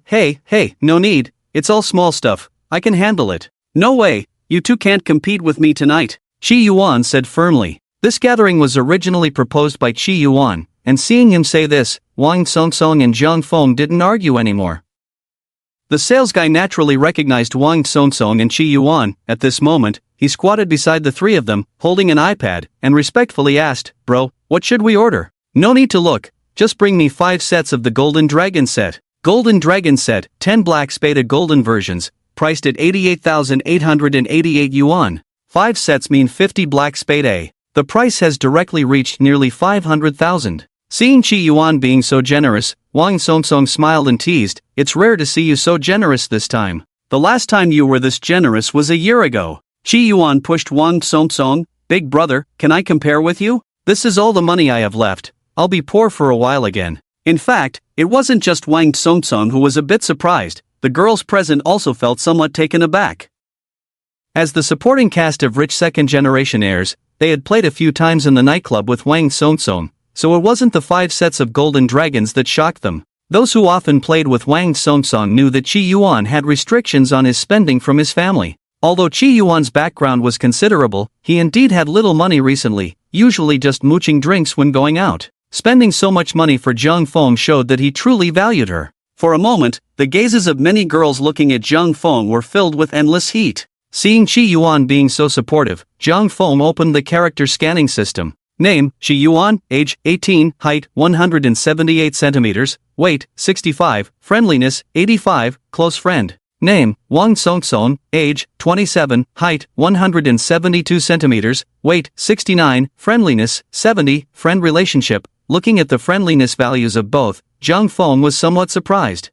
no need. It's all small stuff. I can handle it." "No way. You two can't compete with me tonight," Qi Yuan said firmly. This gathering was originally proposed by Qi Yuan, and seeing him say this, Wang Song and Zhang Feng didn't argue anymore. The sales guy naturally recognized Wang Song and Qi Yuan. At this moment, he squatted beside the three of them, holding an iPad, and respectfully asked, "Bro, what should we order?" "No need to look, just bring me 5 sets of the Golden Dragon set." Golden Dragon set, 10 Black Spada Golden versions, priced at 88,888 yuan. 5 sets mean 50 Black Spada. The price has directly reached nearly 500,000. Seeing Chi Yuan being so generous, Wang Songsong smiled and teased, "It's rare to see you so generous this time. The last time you were this generous was a year ago." Chi Yuan pushed Wang Songsong, "Big brother, can I compare with you? This is all the money I have left. I'll be poor for a while again." In fact, it wasn't just Wang Songsong who was a bit surprised, the girls present also felt somewhat taken aback. As the supporting cast of rich second-generation heirs, they had played a few times in the nightclub with Wang Songsong, so it wasn't the 5 sets of Golden Dragons that shocked them. Those who often played with Wang Songsong knew that Chi Yuan had restrictions on his spending from his family. Although Chi Yuan's background was considerable, he indeed had little money recently, usually just mooching drinks when going out. Spending so much money for Zhang Feng showed that he truly valued her. For a moment, the gazes of many girls looking at Zhang Feng were filled with endless heat. Seeing Chi Yuan being so supportive, Zhang Feng opened the character scanning system. Name, Chi Yuan, age, 18, height, 178 centimeters, weight, 65, friendliness, 85, close friend. Name, Wang Songsong, age, 27, height, 172 centimeters, weight, 69, friendliness, 70, friend relationship. Looking at the friendliness values of both, Zhang Feng was somewhat surprised.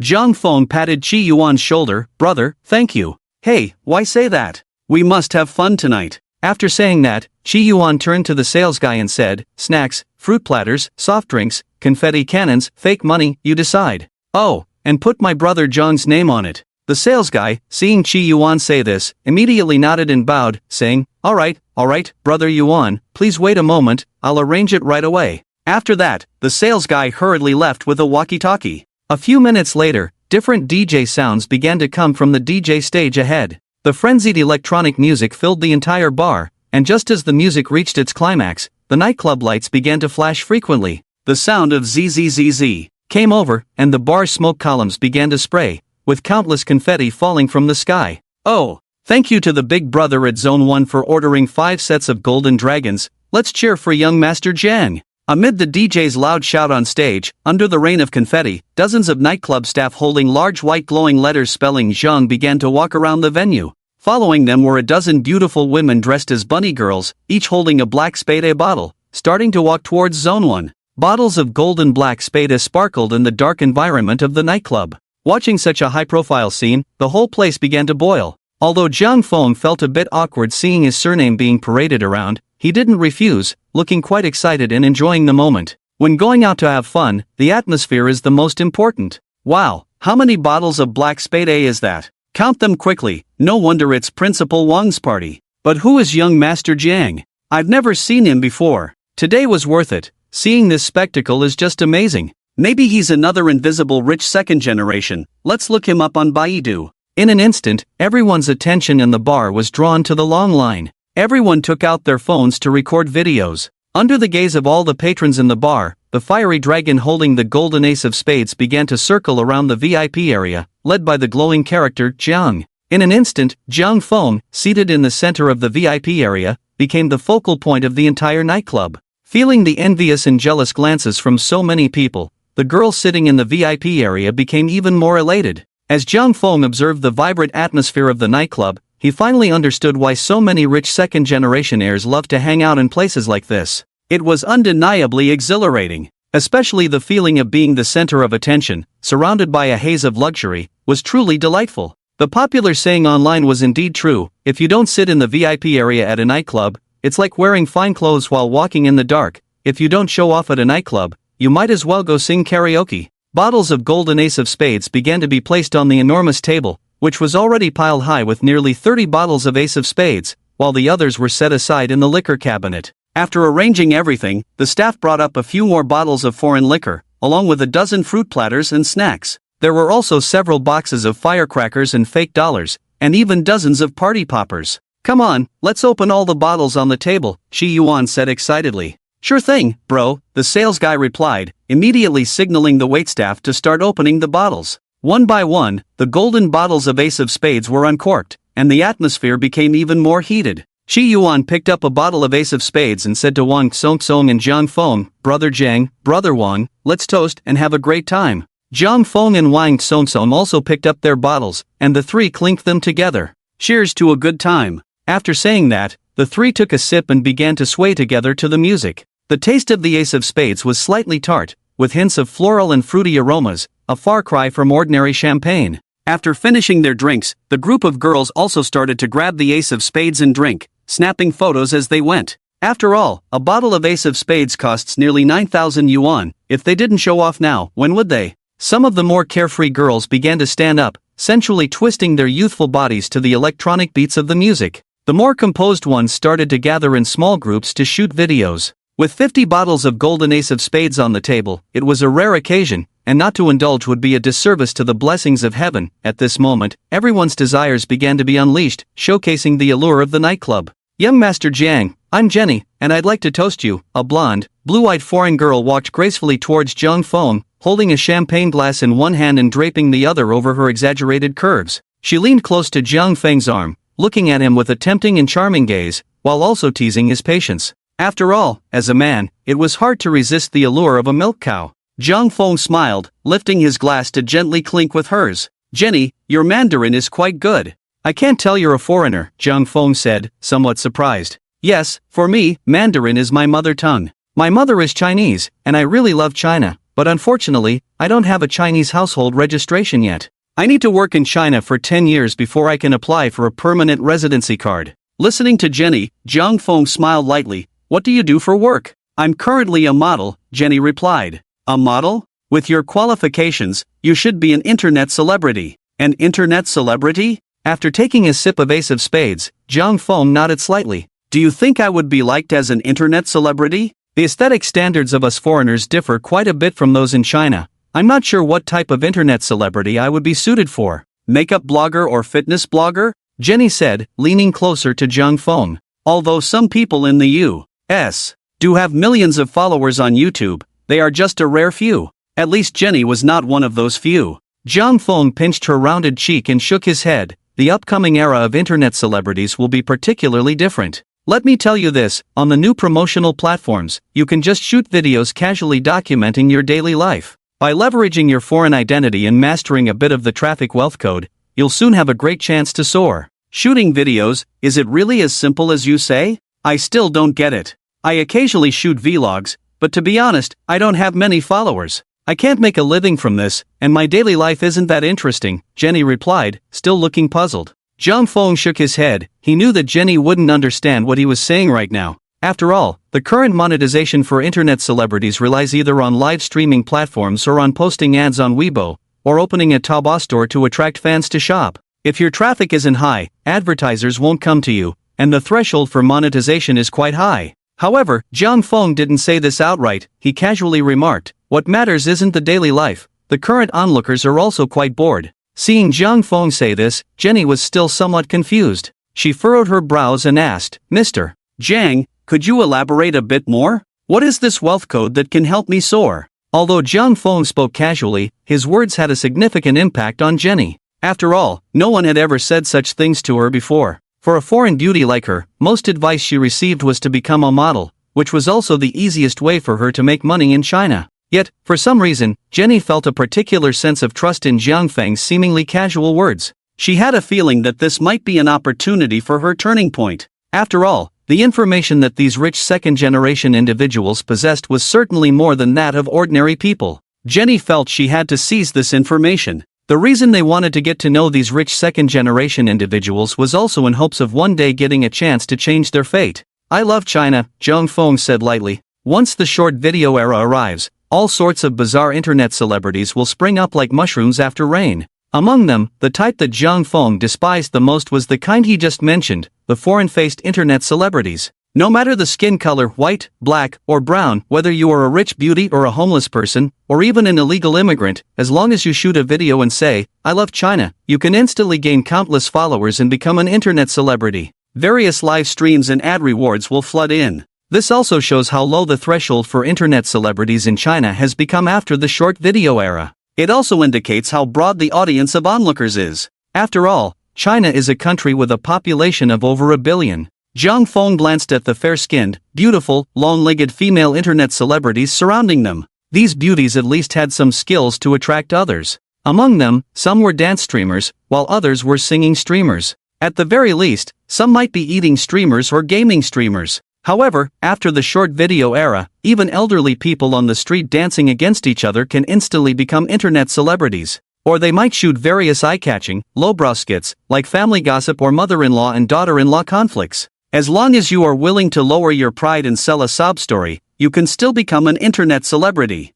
Zhang Feng patted Chi Yuan's shoulder, "Brother, thank you. Hey, why say that? We must have fun tonight." After saying that, Chi Yuan turned to the sales guy and said, "Snacks, fruit platters, soft drinks, confetti cannons, fake money, you decide. Oh, and put my brother Zhang's name on it." The sales guy, seeing Chi Yuan say this, immediately nodded and bowed, saying, all right, brother Yuan, please wait a moment, I'll arrange it right away." After that, the sales guy hurriedly left with a walkie-talkie. A few minutes later, different DJ sounds began to come from the DJ stage ahead. The frenzied electronic music filled the entire bar, and just as the music reached its climax, the nightclub lights began to flash frequently. The sound of ZZZZ came over, and the bar's smoke columns began to spray, with countless confetti falling from the sky. "Oh, thank you to the big brother at Zone 1 for ordering 5 sets of Golden Dragons. Let's cheer for young Master Jiang." Amid the DJ's loud shout on stage, under the rain of confetti, dozens of nightclub staff holding large white glowing letters spelling Zhang began to walk around the venue. Following them were a dozen beautiful women dressed as bunny girls, each holding a Black Spada bottle, starting to walk towards Zone 1. Bottles of golden Black Spada sparkled in the dark environment of the nightclub. Watching such a high-profile scene, the whole place began to boil. Although Zhang Feng felt a bit awkward seeing his surname being paraded around, he didn't refuse, looking quite excited and enjoying the moment. When going out to have fun, the atmosphere is the most important. Wow, how many bottles of Black Spada is that? Count them quickly, no wonder it's Principal Wang's party. But who is young Master Jiang? I've never seen him before. Today was worth it. Seeing this spectacle is just amazing. Maybe he's another invisible rich second generation. Let's look him up on Baidu. In an instant, everyone's attention in the bar was drawn to the long line. Everyone took out their phones to record videos. Under the gaze of all the patrons in the bar, the fiery dragon holding the golden ace of spades began to circle around the VIP area, led by the glowing character Jiang. In an instant, Zhang Feng, seated in the center of the VIP area, became the focal point of the entire nightclub. Feeling the envious and jealous glances from so many people, the girl sitting in the VIP area became even more elated. As Zhang Feng observed the vibrant atmosphere of the nightclub, he finally understood why so many rich second-generation heirs loved to hang out in places like this. It was undeniably exhilarating. Especially the feeling of being the center of attention, surrounded by a haze of luxury, was truly delightful. The popular saying online was indeed true: if you don't sit in the VIP area at a nightclub, it's like wearing fine clothes while walking in the dark. If you don't show off at a nightclub, you might as well go sing karaoke. Bottles of golden ace of spades began to be placed on the enormous table, which was already piled high with nearly 30 bottles of ace of spades, while the others were set aside in the liquor cabinet. After arranging everything, the staff brought up a few more bottles of foreign liquor, along with a dozen fruit platters and snacks. There were also several boxes of firecrackers and fake dollars, and even dozens of party poppers. "Come on, let's open all the bottles on the table," Chi Yuan said excitedly. "Sure thing, bro," the sales guy replied, immediately signaling the waitstaff to start opening the bottles. One by one, the golden bottles of ace of spades were uncorked, and the atmosphere became even more heated. Shi Yuan picked up a bottle of Ace of Spades and said to Wang Song and Jiang Feng, "Brother Jiang, Brother Wang, let's toast and have a great time." Jiang Feng and Wang Song also picked up their bottles, and the three clinked them together. "Cheers to a good time." After saying that, the three took a sip and began to sway together to the music. The taste of the Ace of Spades was slightly tart, with hints of floral and fruity aromas, a far cry from ordinary champagne. After finishing their drinks, the group of girls also started to grab the Ace of Spades and drink, snapping photos as they went. After all, a bottle of Ace of Spades costs nearly 9,000 yuan. If they didn't show off now, when would they? Some of the more carefree girls began to stand up, sensually twisting their youthful bodies to the electronic beats of the music. The more composed ones started to gather in small groups to shoot videos. With 50 bottles of golden Ace of Spades on the table, it was a rare occasion, and not to indulge would be a disservice to the blessings of heaven. At this moment, everyone's desires began to be unleashed, showcasing the allure of the nightclub. "Young Master Jiang, I'm Jenny, and I'd like to toast you." A blonde, blue-eyed foreign girl walked gracefully towards Jiang Feng, holding a champagne glass in one hand and draping the other over her exaggerated curves. She leaned close to Jiang Feng's arm, looking at him with a tempting and charming gaze, while also teasing his patience. After all, as a man, it was hard to resist the allure of a milk cow. Jiang Feng smiled, lifting his glass to gently clink with hers. "Jenny, your Mandarin is quite good." "I can't tell you're a foreigner," Jiang Feng said, somewhat surprised. "Yes, for me, Mandarin is my mother tongue. My mother is Chinese, and I really love China, but unfortunately, I don't have a Chinese household registration yet. I need to work in China for 10 years before I can apply for a permanent residency card." Listening to Jenny, Jiang Feng smiled lightly. "What do you do for work?" "I'm currently a model," Jenny replied. "A model? With your qualifications, you should be an internet celebrity." "An internet celebrity?" After taking a sip of Ace of Spades, Jiang Feng nodded slightly. "Do you think I would be liked as an internet celebrity?" "The aesthetic standards of us foreigners differ quite a bit from those in China. I'm not sure what type of internet celebrity I would be suited for." "Makeup blogger or fitness blogger?" Jenny said, leaning closer to Jiang Feng. "Although some people in the U.S. do have millions of followers on YouTube, they are just a rare few." At least Jenny was not one of those few. Jiang Feng pinched her rounded cheek and shook his head. "The upcoming era of internet celebrities will be particularly different. Let me tell you this, on the new promotional platforms, you can just shoot videos casually documenting your daily life. By leveraging your foreign identity and mastering a bit of the traffic wealth code, you'll soon have a great chance to soar." "Shooting videos, is it really as simple as you say? I still don't get it. I occasionally shoot vlogs, but to be honest, I don't have many followers. I can't make a living from this, and my daily life isn't that interesting," Jenny replied, still looking puzzled. Jiang Feng shook his head. He knew that Jenny wouldn't understand what he was saying right now. After all, the current monetization for internet celebrities relies either on live streaming platforms or on posting ads on Weibo, or opening a Taobao store to attract fans to shop. If your traffic isn't high, advertisers won't come to you, and the threshold for monetization is quite high. However, Jiang Feng didn't say this outright. He casually remarked, "What matters isn't the daily life. The current onlookers are also quite bored." Seeing Jiang Feng say this, Jenny was still somewhat confused. She furrowed her brows and asked, "Mr. Jiang, could you elaborate a bit more? What is this wealth code that can help me soar?" Although Jiang Feng spoke casually, his words had a significant impact on Jenny. After all, no one had ever said such things to her before. For a foreign beauty like her, most advice she received was to become a model, which was also the easiest way for her to make money in China. Yet, for some reason, Jenny felt a particular sense of trust in Jiang Feng's seemingly casual words. She had a feeling that this might be an opportunity for her turning point. After all, the information that these rich second-generation individuals possessed was certainly more than that of ordinary people. Jenny felt she had to seize this information. The reason they wanted to get to know these rich second-generation individuals was also in hopes of one day getting a chance to change their fate. "I love China," Jiang Feng said lightly. "Once the short video era arrives, all sorts of bizarre internet celebrities will spring up like mushrooms after rain." Among them, the type that Jiang Feng despised the most was the kind he just mentioned, the foreign-faced internet celebrities. No matter the skin color, white, black, or brown, whether you are a rich beauty or a homeless person, or even an illegal immigrant, as long as you shoot a video and say, "I love China," you can instantly gain countless followers and become an internet celebrity. Various live streams and ad rewards will flood in. This also shows how low the threshold for internet celebrities in China has become after the short video era. It also indicates how broad the audience of onlookers is. After all, China is a country with a population of over a billion. Zhang Feng glanced at the fair-skinned, beautiful, long-legged female internet celebrities surrounding them. These beauties at least had some skills to attract others. Among them, some were dance streamers, while others were singing streamers. At the very least, some might be eating streamers or gaming streamers. However, after the short video era, even elderly people on the street dancing against each other can instantly become internet celebrities. Or they might shoot various eye-catching, lowbrow skits, like family gossip or mother-in-law and daughter-in-law conflicts. As long as you are willing to lower your pride and sell a sob story, you can still become an internet celebrity.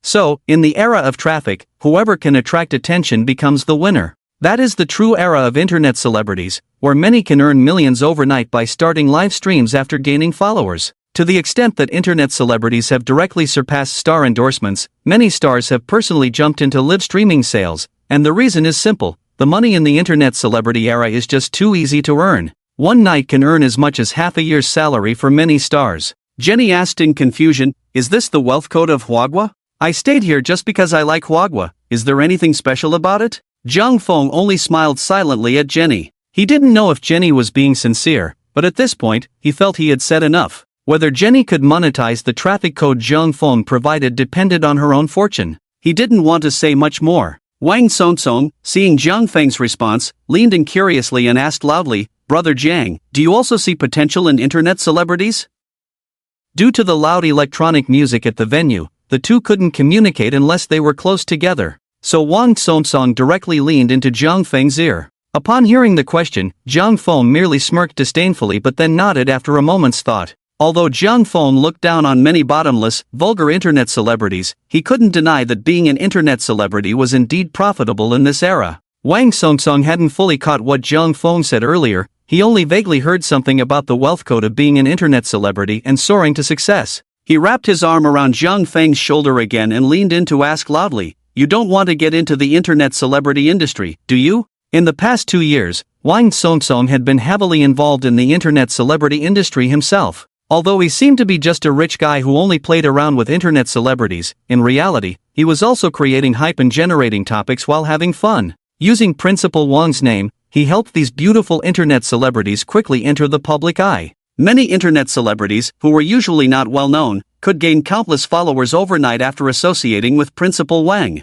So, in the era of traffic, whoever can attract attention becomes the winner. That is the true era of internet celebrities, where many can earn millions overnight by starting live streams after gaining followers. To the extent that internet celebrities have directly surpassed star endorsements, many stars have personally jumped into live streaming sales, and the reason is simple: the money in the internet celebrity era is just too easy to earn. One night can earn as much as half a year's salary for many stars. Jenny asked in confusion, "Is this the wealth code of Huagua? I stayed here just because I like Huagua. Is there anything special about it?" Zhang Feng only smiled silently at Jenny. He didn't know if Jenny was being sincere, but at this point, he felt he had said enough. Whether Jenny could monetize the traffic code Zhang Feng provided depended on her own fortune. He didn't want to say much more. Wang Songsong, seeing Zhang Feng's response, leaned in curiously and asked loudly, "Brother Jiang, do you also see potential in internet celebrities?" Due to the loud electronic music at the venue, the two couldn't communicate unless they were close together. So Wang Songsong directly leaned into Zhang Feng's ear. Upon hearing the question, Zhang Feng merely smirked disdainfully but then nodded after a moment's thought. Although Zhang Feng looked down on many bottomless, vulgar internet celebrities, he couldn't deny that being an internet celebrity was indeed profitable in this era. Wang Songsong hadn't fully caught what Zhang Feng said earlier. He only vaguely heard something about the wealth code of being an internet celebrity and soaring to success. He wrapped his arm around Zhang Feng's shoulder again and leaned in to ask loudly, "You don't want to get into the internet celebrity industry, do you?" In the past 2 years, Wang Songsong had been heavily involved in the internet celebrity industry himself. Although he seemed to be just a rich guy who only played around with internet celebrities, in reality, he was also creating hype and generating topics while having fun. Using Principal Wang's name, he helped these beautiful internet celebrities quickly enter the public eye. Many internet celebrities, who were usually not well known, could gain countless followers overnight after associating with Principal Wang.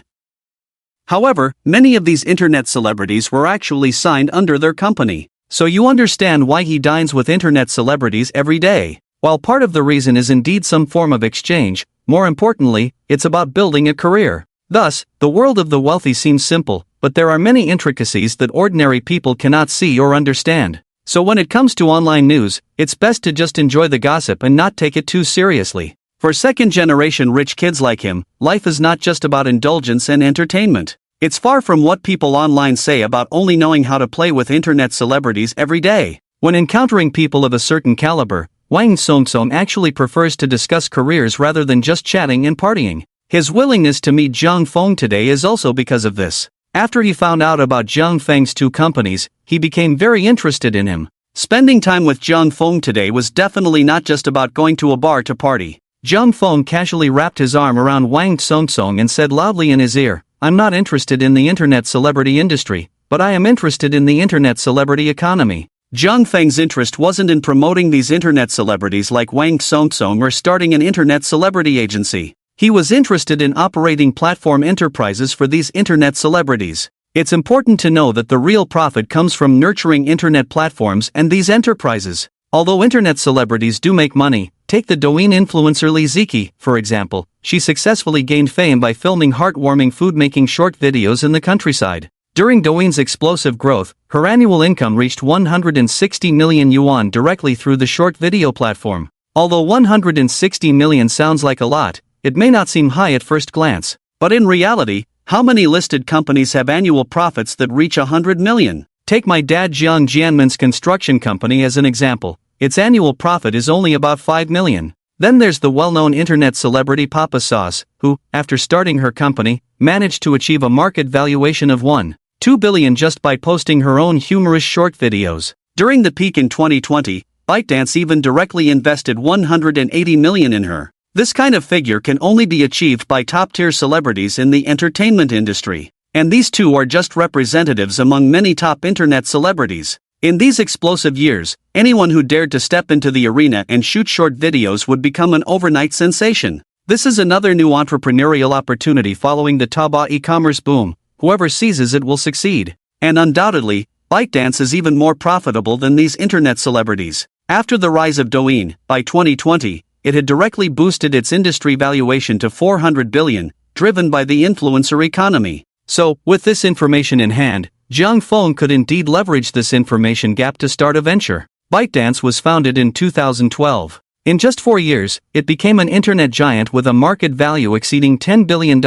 However, many of these internet celebrities were actually signed under their company. So you understand why he dines with internet celebrities every day. While part of the reason is indeed some form of exchange, more importantly, it's about building a career. Thus, the world of the wealthy seems simple, but there are many intricacies that ordinary people cannot see or understand. So when it comes to online news, it's best to just enjoy the gossip and not take it too seriously. For second-generation rich kids like him, life is not just about indulgence and entertainment. It's far from what people online say about only knowing how to play with internet celebrities every day. When encountering people of a certain caliber, Wang Songsong actually prefers to discuss careers rather than just chatting and partying. His willingness to meet Zhang Feng today is also because of this. After he found out about Zhang Feng's 2 companies, he became very interested in him. Spending time with Zhang Feng today was definitely not just about going to a bar to party. Zhang Feng casually wrapped his arm around Wang Songsong and said loudly in his ear, "I'm not interested in the internet celebrity industry, but I am interested in the internet celebrity economy." Zhang Feng's interest wasn't in promoting these internet celebrities like Wang Songsong or starting an internet celebrity agency. He was interested in operating platform enterprises for these internet celebrities. It's important to know that the real profit comes from nurturing internet platforms and these enterprises. Although internet celebrities do make money, take the Douyin influencer Li Ziki, for example. She successfully gained fame by filming heartwarming food-making short videos in the countryside. During Douyin's explosive growth, her annual income reached 160 million yuan directly through the short video platform. Although 160 million sounds like a lot, it may not seem high at first glance. But in reality, how many listed companies have annual profits that reach 100 million? Take my dad Jiang Jianmin's construction company as an example. Its annual profit is only about 5 million. Then there's the well-known internet celebrity Papa Sauce, who, after starting her company, managed to achieve a market valuation of 1.2 billion just by posting her own humorous short videos. During the peak in 2020, ByteDance even directly invested 180 million in her. This kind of figure can only be achieved by top-tier celebrities in the entertainment industry. And these two are just representatives among many top internet celebrities. In these explosive years, anyone who dared to step into the arena and shoot short videos would become an overnight sensation. This is another new entrepreneurial opportunity following the Taobao e-commerce boom. Whoever seizes it will succeed. And undoubtedly, ByteDance is even more profitable than these internet celebrities. After the rise of Douyin, by 2020, it had directly boosted its industry valuation to 400 billion, driven by the influencer economy. So, with this information in hand, Jiang Feng could indeed leverage this information gap to start a venture. ByteDance was founded in 2012. In just 4 years, it became an internet giant with a market value exceeding $10 billion,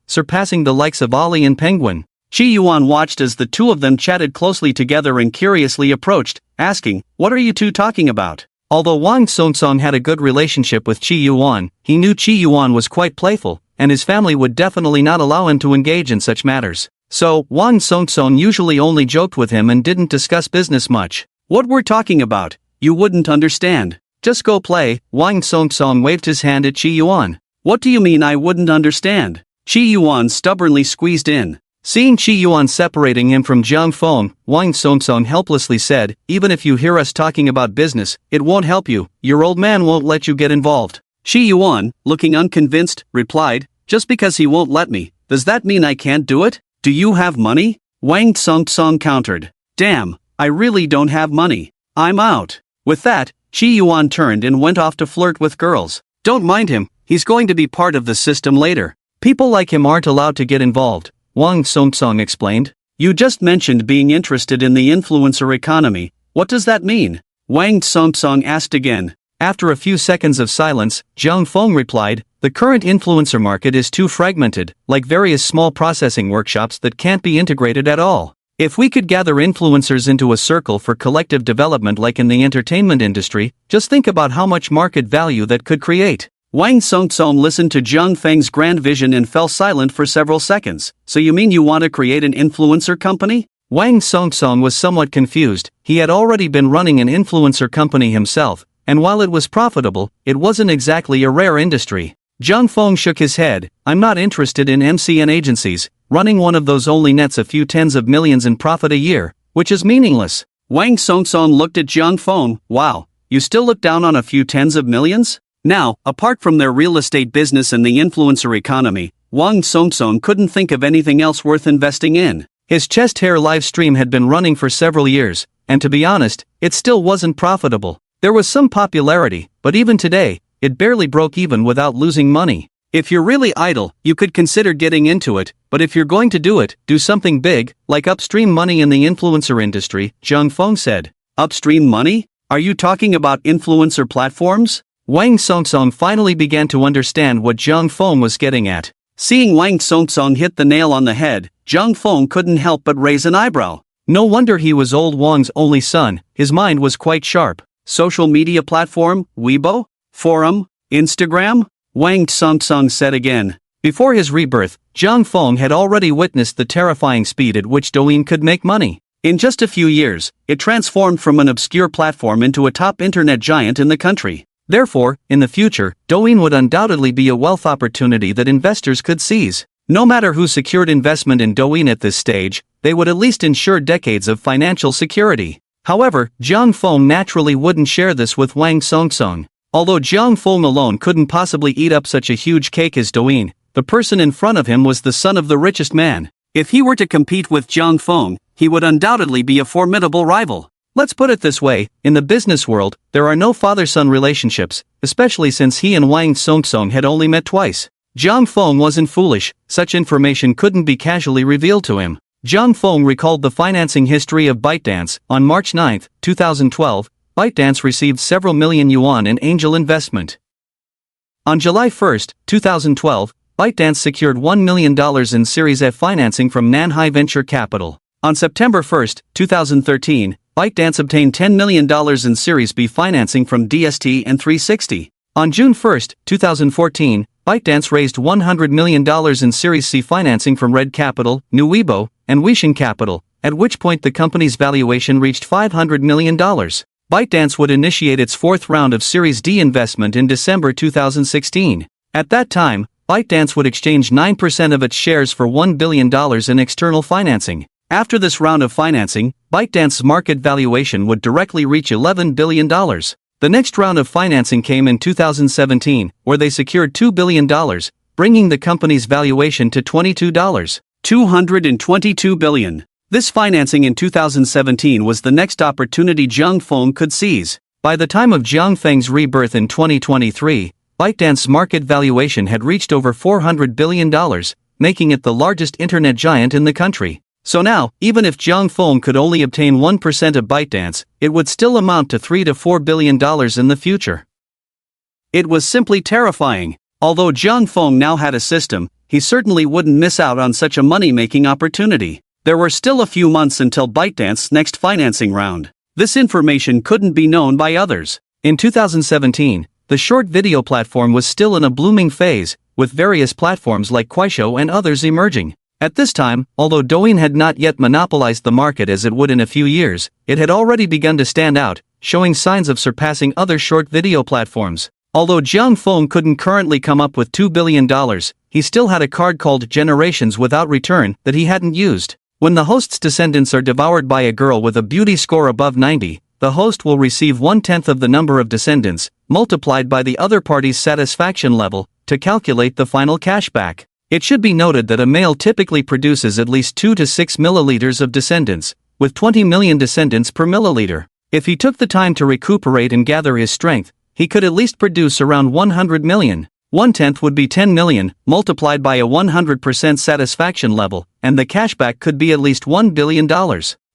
surpassing the likes of Ali and Penguin. Qi Yuan watched as the two of them chatted closely together and curiously approached, asking, "What are you two talking about?" Although Wang Songsong had a good relationship with Qi Yuan, he knew Qi Yuan was quite playful, and his family would definitely not allow him to engage in such matters. So, Wang Songsong usually only joked with him and didn't discuss business much. "What we're talking about, you wouldn't understand. Just go play." Wang Songsong waved his hand at Qi Yuan. "What do you mean I wouldn't understand?" Qi Yuan stubbornly squeezed in. Seeing Qi Yuan separating him from Jiang Feng, Wang Songsong helplessly said, "Even if you hear us talking about business, it won't help you. Your old man won't let you get involved." Qi Yuan, looking unconvinced, replied, "Just because he won't let me, does that mean I can't do it? Do you have money?" Wang Songsong countered. "Damn, I really don't have money. I'm out." With that, Qi Yuan turned and went off to flirt with girls. "Don't mind him, he's going to be part of the system later. People like him aren't allowed to get involved," Wang Songsong explained. "You just mentioned being interested in the influencer economy. What does that mean?" Wang Songsong asked again. After a few seconds of silence, Jiang Feng replied, "The current influencer market is too fragmented, like various small processing workshops that can't be integrated at all. If we could gather influencers into a circle for collective development like in the entertainment industry, just think about how much market value that could create." Wang Songsong listened to Jiang Feng's grand vision and fell silent for several seconds. "So you mean you want to create an influencer company?" Wang Songsong was somewhat confused. He had already been running an influencer company himself, and while it was profitable, it wasn't exactly a rare industry. Jiang Feng shook his head. "I'm not interested in MCN agencies. Running one of those only nets a few tens of millions in profit a year, which is meaningless." Wang Songsong looked at Jiang Feng. "Wow, you still look down on a few tens of millions?" Now, apart from their real estate business and the influencer economy, Wang Songsong couldn't think of anything else worth investing in. His chest hair live stream had been running for several years, and to be honest, it still wasn't profitable. There was some popularity, but even today, it barely broke even without losing money. If you're really idle, you could consider getting into it, but if you're going to do it, do something big, like upstream money in the influencer industry, Jiang Feng said. "Upstream money? Are you talking about influencer platforms?" Wang Songsong finally began to understand what Jiang Feng was getting at. Seeing Wang Songsong hit the nail on the head, Jiang Feng couldn't help but raise an eyebrow. No wonder he was old Wang's only son, his mind was quite sharp. "Social media platform, Weibo? Forum? Instagram?" Wang Songsong said again. Before his rebirth, Jiang Feng had already witnessed the terrifying speed at which Douyin could make money. In just a few years, it transformed from an obscure platform into a top internet giant in the country. Therefore, in the future, Douyin would undoubtedly be a wealth opportunity that investors could seize. No matter who secured investment in Douyin at this stage, they would at least ensure decades of financial security. However, Jiang Feng naturally wouldn't share this with Wang Songsong. Although Jiang Feng alone couldn't possibly eat up such a huge cake as Douyin, the person in front of him was the son of the richest man. If he were to compete with Jiang Feng, he would undoubtedly be a formidable rival. Let's put it this way, in the business world, there are no father-son relationships, especially since he and Wang Songsong had only met twice. Jiang Feng wasn't foolish, such information couldn't be casually revealed to him. Jiang Feng recalled the financing history of ByteDance. On March 9, 2012, ByteDance received several million yuan in angel investment. On July 1, 2012, ByteDance secured $1 million in Series F financing from Manhwa Venture Capital. On September 1, 2013, ByteDance obtained $10 million in Series B financing from DST and 360. On June 1, 2014, ByteDance raised $100 million in Series C financing from Red Capital, New Weibo, and Weixin Capital, at which point the company's valuation reached $500 million. ByteDance would initiate its fourth round of Series D investment in December 2016. At that time, ByteDance would exchange 9% of its shares for $1 billion in external financing. After this round of financing, ByteDance's market valuation would directly reach $11 billion. The next round of financing came in 2017, where they secured $2 billion, bringing the company's valuation to $222 billion. This financing in 2017 was the next opportunity Jiang Feng could seize. By the time of Jiang Feng's rebirth in 2023, ByteDance's market valuation had reached over $400 billion, making it the largest internet giant in the country. So now, even if Jiang Feng could only obtain 1% of ByteDance, it would still amount to $3 to $4 billion in the future. It was simply terrifying. Although Jiang Feng now had a system, he certainly wouldn't miss out on such a money-making opportunity. There were still a few months until ByteDance's next financing round. This information couldn't be known by others. In 2017, the short video platform was still in a blooming phase, with various platforms like Kuaishou and others emerging. At this time, although Douyin had not yet monopolized the market as it would in a few years, it had already begun to stand out, showing signs of surpassing other short video platforms. Although Jiang Feng couldn't currently come up with $2 billion, he still had a card called Generations Without Return that he hadn't used. When the host's descendants are devoured by a girl with a beauty score above 90, the host will receive 1/10 of the number of descendants, multiplied by the other party's satisfaction level, to calculate the final cashback. It should be noted that a male typically produces at least 2 to 6 milliliters of descendants, with 20 million descendants per milliliter. If he took the time to recuperate and gather his strength, he could at least produce around 100 million. 1/10 would be 10 million, multiplied by a 100% satisfaction level, and the cashback could be at least $1 billion.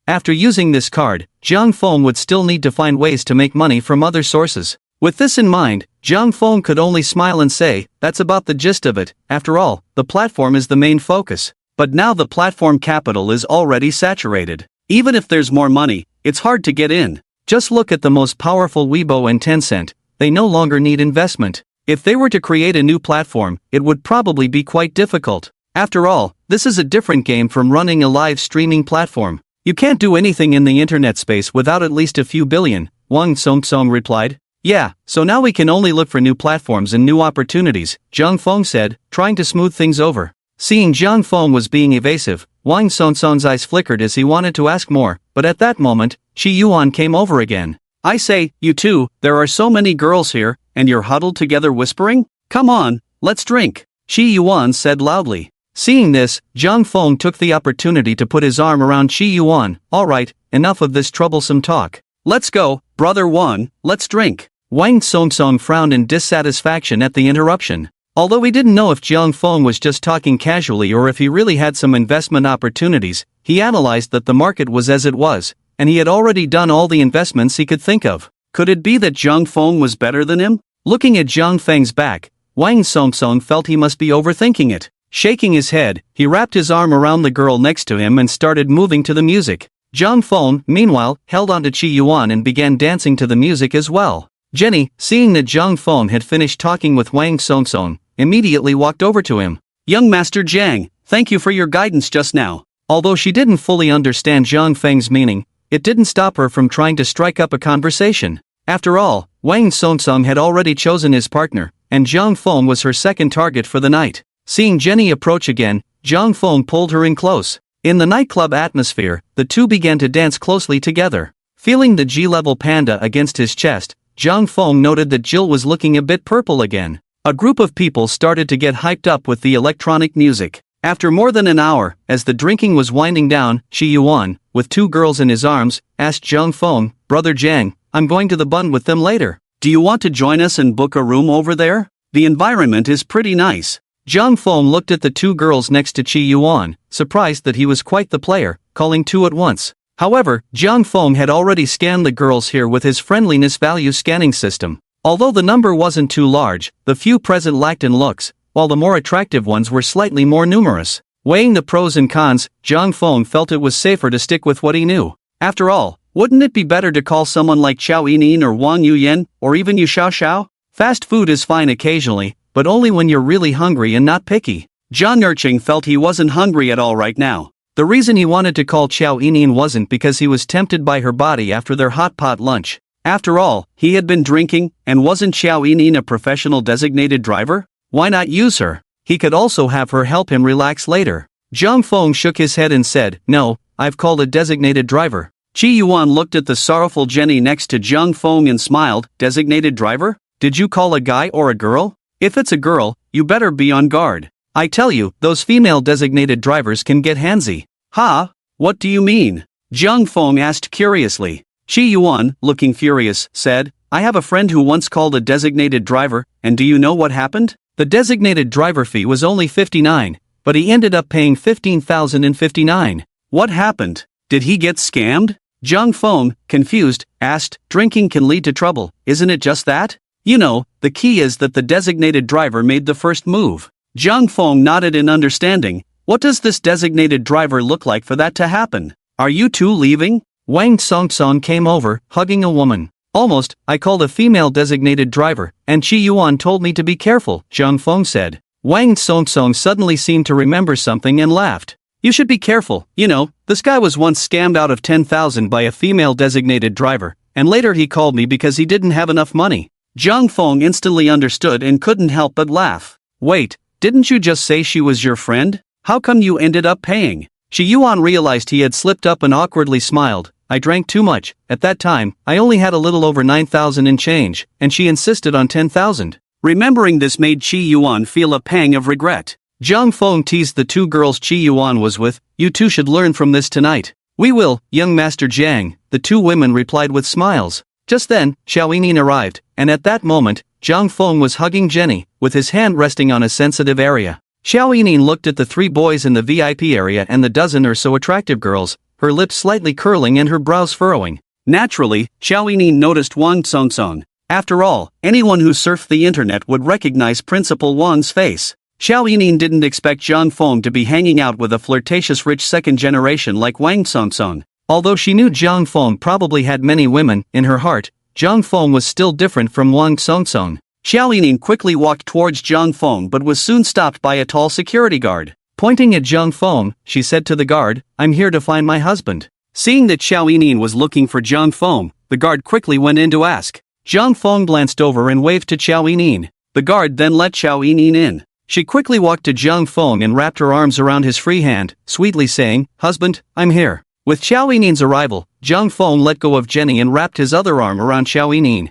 After using this card, Jiang Feng would still need to find ways to make money from other sources. With this in mind, Jiang Feng could only smile and say, "That's about the gist of it. After all, the platform is the main focus." But now the platform capital is already saturated. Even if there's more money, it's hard to get in. Just look at the most powerful Weibo and Tencent. They no longer need investment. If they were to create a new platform, it would probably be quite difficult. After all, this is a different game from running a live streaming platform. You can't do anything in the internet space without at least a few billion, Wang Songsong replied. Yeah, so now we can only look for new platforms and new opportunities, Jiang Feng said, trying to smooth things over. Seeing Jiang Feng was being evasive, Wang Songsong's eyes flickered as he wanted to ask more, but at that moment, Qi Yuan came over again. I say, you two, there are so many girls here, and you're huddled together whispering? Come on, let's drink, Qi Yuan said loudly. Seeing this, Jiang Feng took the opportunity to put his arm around Qi Yuan. Alright, enough of this troublesome talk. Let's go, brother Wan, let's drink. Wang Songsong frowned in dissatisfaction at the interruption. Although he didn't know if Jiang Feng was just talking casually or if he really had some investment opportunities, he analyzed that the market was as it was, and he had already done all the investments he could think of. Could it be that Jiang Feng was better than him? Looking at Jiang Feng's back, Wang Songsong felt he must be overthinking it. Shaking his head, he wrapped his arm around the girl next to him and started moving to the music. Jiang Feng, meanwhile, held onto Qi Yuan and began dancing to the music as well. Jenny, seeing that Jiang Feng had finished talking with Wang Songsong, immediately walked over to him. Young Master Jiang, thank you for your guidance just now. Although she didn't fully understand Jiang Feng's meaning, it didn't stop her from trying to strike up a conversation. After all, Wang Songsong had already chosen his partner, and Jiang Feng was her second target for the night. Seeing Jenny approach again, Jiang Feng pulled her in close. In the nightclub atmosphere, the two began to dance closely together. Feeling the G-level panda against his chest, Jiang Feng noted that Jill was looking a bit purple again. A group of people started to get hyped up with the electronic music. After more than an hour, as the drinking was winding down, Qi Yuan, with two girls in his arms, asked Jiang Feng, Brother Jiang, I'm going to the bund with them later. Do you want to join us and book a room over there? The environment is pretty nice. Jiang Feng looked at the two girls next to Qi Yuan, surprised that he was quite the player, calling two at once. However, Jiang Feng had already scanned the girls here with his friendliness value scanning system. Although the number wasn't too large, the few present lacked in looks, while the more attractive ones were slightly more numerous. Weighing the pros and cons, Jiang Feng felt it was safer to stick with what he knew. After all, wouldn't it be better to call someone like Qiao Yinin or Wang Yuyan, or even Yu Xiaoxiao? Fast food is fine occasionally, but only when you're really hungry and not picky. Zhang Nurching felt he wasn't hungry at all right now. The reason he wanted to call Qiao Yinin wasn't because he was tempted by her body after their hot pot lunch. After all, he had been drinking, and wasn't Qiao Yinin a professional designated driver? Why not use her? he could also have her help him relax later. Zhang Feng shook his head and said, "No, I've called a designated driver." Chi Yuan looked at the sorrowful Jenny next to Zhang Feng and smiled. "Designated driver? Did you call a guy or a girl? If it's a girl, you better be on guard. I tell you, those female designated drivers can get handsy." "Ha? What do you mean?" Zhang Feng asked curiously. Chi Yuan, looking furious, said, "I have a friend who once called a designated driver, and do you know what happened? The designated driver fee was only 59, but he ended up paying 15,059. What happened? Did he get scammed?" Zhang Feng, confused, asked. "Drinking can lead to trouble, isn't it just that? You know, the key is that the designated driver made the first move." Zhang Feng nodded in understanding. "What does this designated driver look like for that to happen? Are you two leaving?" Wang Songsong came over, hugging a woman. "Almost, I called a female designated driver, and Chi Yuan told me to be careful," Zhang Feng said. Wang Songsong suddenly seemed to remember something and laughed. "You should be careful, you know, this guy was once scammed out of 10,000 by a female designated driver, and later he called me because he didn't have enough money." Zhang Feng instantly understood and couldn't help but laugh. "Wait, didn't you just say she was your friend? How come you ended up paying?" Chi Yuan realized he had slipped up and awkwardly smiled. "I drank too much. At that time, I only had a little over 9,000 in change, and she insisted on 10,000. Remembering this made Chi Yuan feel a pang of regret. Zhang Feng teased the two girls Chi Yuan was with. "You two should learn from this tonight." "We will, young Master Jiang," the two women replied with smiles. Just then, Xiao Yining arrived, and at that moment, Zhang Feng was hugging Jenny, with his hand resting on a sensitive area. Xiao Yining looked at the three boys in the VIP area and the dozen or so attractive girls, her lips slightly curling and her brows furrowing. Naturally, Xiao Yining noticed Wang Songsong. After all, anyone who surfed the internet would recognize Principal Wang's face. Xiao Yining didn't expect Zhang Feng to be hanging out with a flirtatious rich second generation like Wang Songsong. Although she knew Zhang Feng probably had many women, in her heart, Zhang Feng was still different from Wang Songsong. Xiao Yining quickly walked towards Zhang Feng but was soon stopped by a tall security guard. Pointing at Zhang Feng, she said to the guard, "I'm here to find my husband." Seeing that Xiao Yining was looking for Zhang Feng, the guard quickly went in to ask. Zhang Feng glanced over and waved to Xiao Yining. The guard then let Xiao Yining in. She quickly walked to Zhang Feng and wrapped her arms around his free hand, sweetly saying, "Husband, I'm here." With Xiao Yining's arrival, Zhang Feng let go of Jenny and wrapped his other arm around Xiao Yining.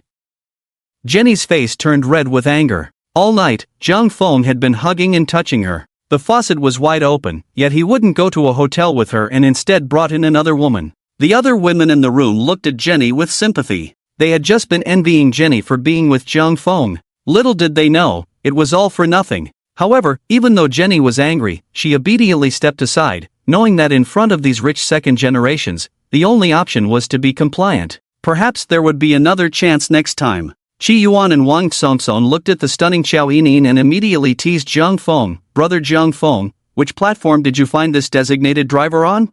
Jenny's face turned red with anger. All night, Zhang Feng had been hugging and touching her. The faucet was wide open, yet he wouldn't go to a hotel with her and instead brought in another woman. The other women in the room looked at Jenny with sympathy. They had just been envying Jenny for being with Zhang Feng. Little did they know, it was all for nothing. However, even though Jenny was angry, she obediently stepped aside, knowing that in front of these rich second generations, the only option was to be compliant. Perhaps there would be another chance next time. Chi Yuan and Wang Songsong looked at the stunning Xiao Yining and immediately teased Zhang Feng. "Brother Zhang Feng, which platform did you find this designated driver on?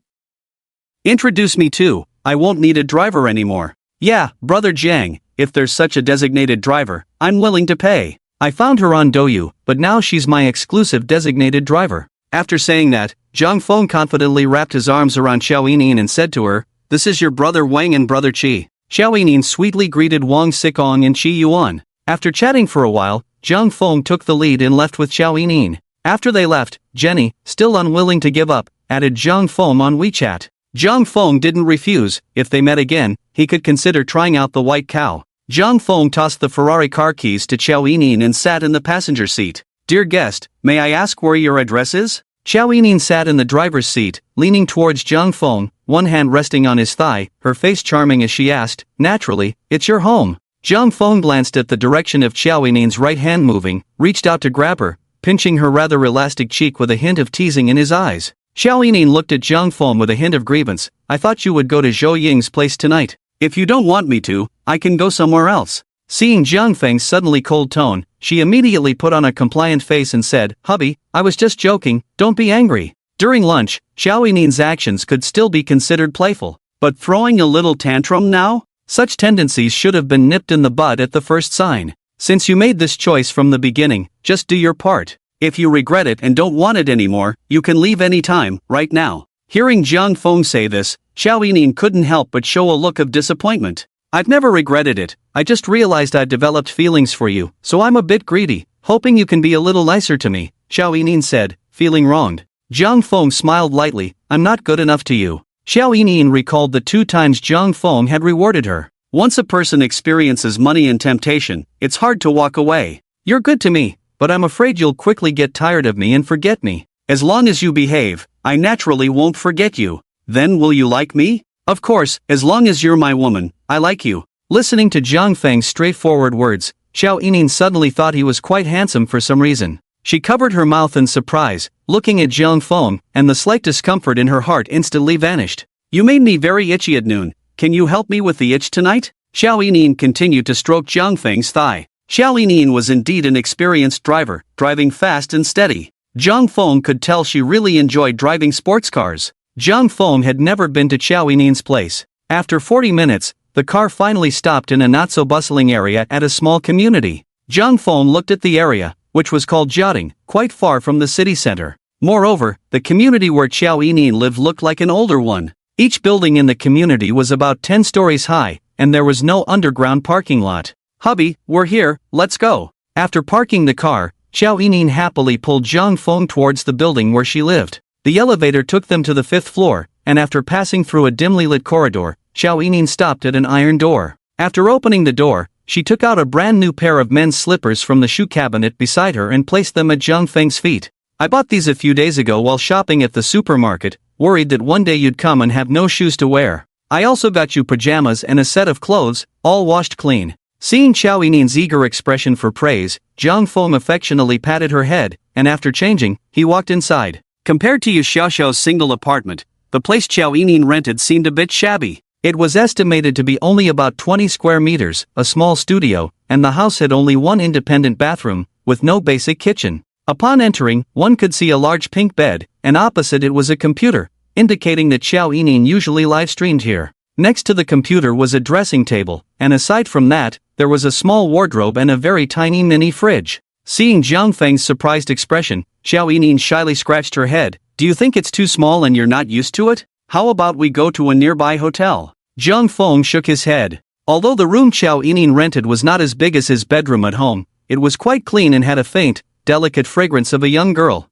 Introduce me to, I won't need a driver anymore." "Yeah, Brother Jiang, if there's such a designated driver, I'm willing to pay. I found her on Douyu, but now she's my exclusive designated driver." After saying that, Zhang Feng confidently wrapped his arms around Xiao Yining and said to her, "This is your brother Wang and brother Qi." Xiao Yining sweetly greeted Wang Sikong and Qi Yuan. After chatting for a while, Zhang Feng took the lead and left with Xiao Yining. After they left, Jenny, still unwilling to give up, added Zhang Feng on WeChat. Zhang Feng didn't refuse. If they met again, he could consider trying out the white cow. Zhang Feng tossed the Ferrari car keys to Xiao Yining and sat in the passenger seat. "Dear guest, may I ask where your address is?" Xiao Yining sat in the driver's seat, leaning towards Zhang Feng, one hand resting on his thigh, her face charming as she asked, "Naturally, it's your home." Zhang Feng glanced at the direction of Xiao Yining's right hand moving, reached out to grab her, pinching her rather elastic cheek with a hint of teasing in his eyes. Xiao Yining looked at Zhang Feng with a hint of grievance. "I thought you would go to Zhou Ying's place tonight. If you don't want me to, I can go somewhere else." Seeing Zhang Feng's suddenly cold tone, she immediately put on a compliant face and said, "Hubby, I was just joking, don't be angry." During lunch, Xiao Yining's actions could still be considered playful. But throwing a little tantrum now? Such tendencies should have been nipped in the bud at the first sign. Since you made this choice from the beginning, just do your part. If you regret it and don't want it anymore, you can leave any time, right now. Hearing Zhang Feng say this, Xiao Yining couldn't help but show a look of disappointment. "I've never regretted it, I just realized I'd developed feelings for you, so I'm a bit greedy, hoping you can be a little nicer to me." Xiao Yining said, feeling wronged. Jiang Feng smiled lightly, I'm not good enough to you. Xiao Yining recalled the 2 times Jiang Feng had rewarded her. Once a person experiences money and temptation, it's hard to walk away. You're good to me, but I'm afraid you'll quickly get tired of me and forget me. As long as you behave, I naturally won't forget you. Then will you like me? Of course, as long as you're my woman, I like you. Listening to Jiang Feng's straightforward words, Xiao Yining suddenly thought he was quite handsome for some reason. She covered her mouth in surprise, looking at Jiang Feng, and the slight discomfort in her heart instantly vanished. You made me very itchy at noon. Can you help me with the itch tonight? Xiao Yining continued to stroke Jiang Feng's thigh. Xiao Yining was indeed an experienced driver, driving fast and steady. Jiang Feng could tell she really enjoyed driving sports cars. Jiang Feng had never been to Xiao Yining's place. After 40 minutes, the car finally stopped in a not-so-bustling area at a small community. Jiang Feng looked at the area, which was called Jiating, quite far from the city center. Moreover, the community where Xiao Yining lived looked like an older one. Each building in the community was about 10 stories high, and there was no underground parking lot. Hubby, we're here, let's go. After parking the car, Xiao Yining happily pulled Jiang Feng towards the building where she lived. The elevator took them to the 5th floor, and after passing through a dimly lit corridor, Xiao Yining stopped at an iron door. After opening the door, she took out a brand new pair of men's slippers from the shoe cabinet beside her and placed them at Jiang Feng's feet. I bought these a few days ago while shopping at the supermarket, worried that one day you'd come and have no shoes to wear. I also got you pajamas and a set of clothes, all washed clean. Seeing Xiao Yining's eager expression for praise, Jiang Feng affectionately patted her head, and after changing, he walked inside. Compared to Yu Xiaoxiao's single apartment, the place Xiao Yining rented seemed a bit shabby. It was estimated to be only about 20 square meters, a small studio, and the house had only one independent bathroom, with no basic kitchen. Upon entering, one could see a large pink bed, and opposite it was a computer, indicating that Xiao Yining usually live-streamed here. Next to the computer was a dressing table, and aside from that, there was a small wardrobe and a very tiny mini fridge. Seeing Jiang Feng's surprised expression, Xiao Yining shyly scratched her head. Do you think it's too small and you're not used to it? How about we go to a nearby hotel? Jiang Feng shook his head. Although the room Xiao Yining rented was not as big as his bedroom at home, it was quite clean and had a faint, delicate fragrance of a young girl.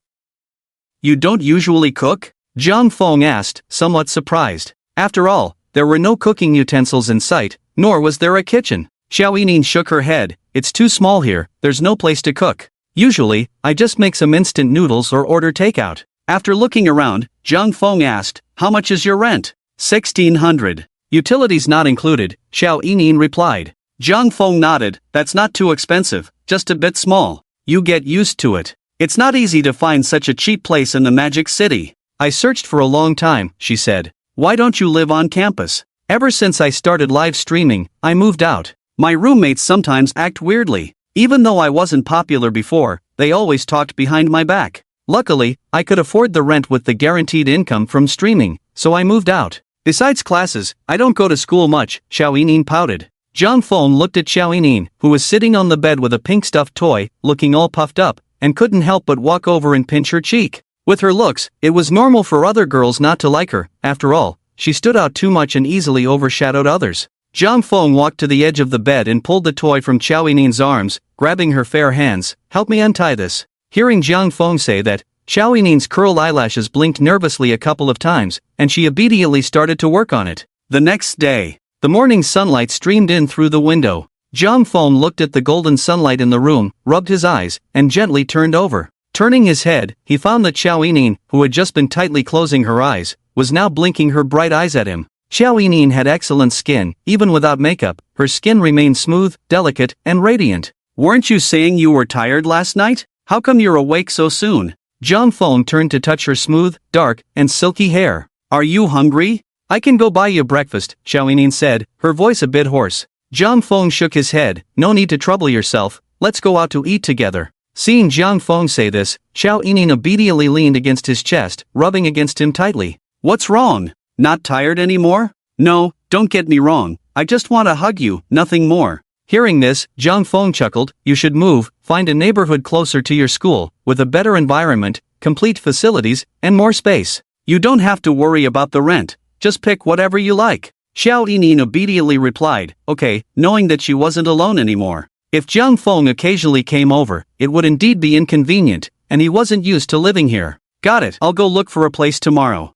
You don't usually cook? Jiang Feng asked, somewhat surprised. After all, there were no cooking utensils in sight, nor was there a kitchen. Xiao Yining shook her head. It's too small here, there's no place to cook. Usually, I just make some instant noodles or order takeout. After looking around, Jiang Feng asked, how much is your rent? 1,600. Utilities not included, Xiao Yining replied. Jiang Feng nodded, that's not too expensive, just a bit small. You get used to it. It's not easy to find such a cheap place in the Magic City. I searched for a long time, she said. Why don't you live on campus? Ever since I started live streaming, I moved out. My roommates sometimes act weirdly. Even though I wasn't popular before, they always talked behind my back. Luckily, I could afford the rent with the guaranteed income from streaming, so I moved out. Besides classes, I don't go to school much, Xiao Yining pouted. Jiang Feng looked at Xiao Yining, who was sitting on the bed with a pink stuffed toy, looking all puffed up, and couldn't help but walk over and pinch her cheek. With her looks, it was normal for other girls not to like her. After all, she stood out too much and easily overshadowed others. Jiang Feng walked to the edge of the bed and pulled the toy from Xiao Yining's arms, grabbing her fair hands. Help me untie this. Hearing Jiang Feng say that, Xiao Yining's curled eyelashes blinked nervously a couple of times, and she immediately started to work on it. The next day, the morning sunlight streamed in through the window. Jiang Feng looked at the golden sunlight in the room, rubbed his eyes, and gently turned over. Turning his head, he found that Xiao Yining, who had just been tightly closing her eyes, was now blinking her bright eyes at him. Xiao Yining had excellent skin, even without makeup. Her skin remained smooth, delicate, and radiant. Weren't you saying you were tired last night? How come you're awake so soon? Jiang Feng turned to touch her smooth, dark, and silky hair. Are you hungry? I can go buy you breakfast, Xiao Yining said, her voice a bit hoarse. Jiang Feng shook his head. No need to trouble yourself, let's go out to eat together. Seeing Jiang Feng say this, Xiao Yining obediently leaned against his chest, rubbing against him tightly. What's wrong? Not tired anymore? No, don't get me wrong, I just want to hug you, nothing more. Hearing this, Jiang Feng chuckled. You should move, find a neighborhood closer to your school, with a better environment, complete facilities, and more space. You don't have to worry about the rent, just pick whatever you like. Xiao Yining obediently replied, okay, knowing that she wasn't alone anymore. If Jiang Feng occasionally came over, it would indeed be inconvenient, and he wasn't used to living here. Got it, I'll go look for a place tomorrow.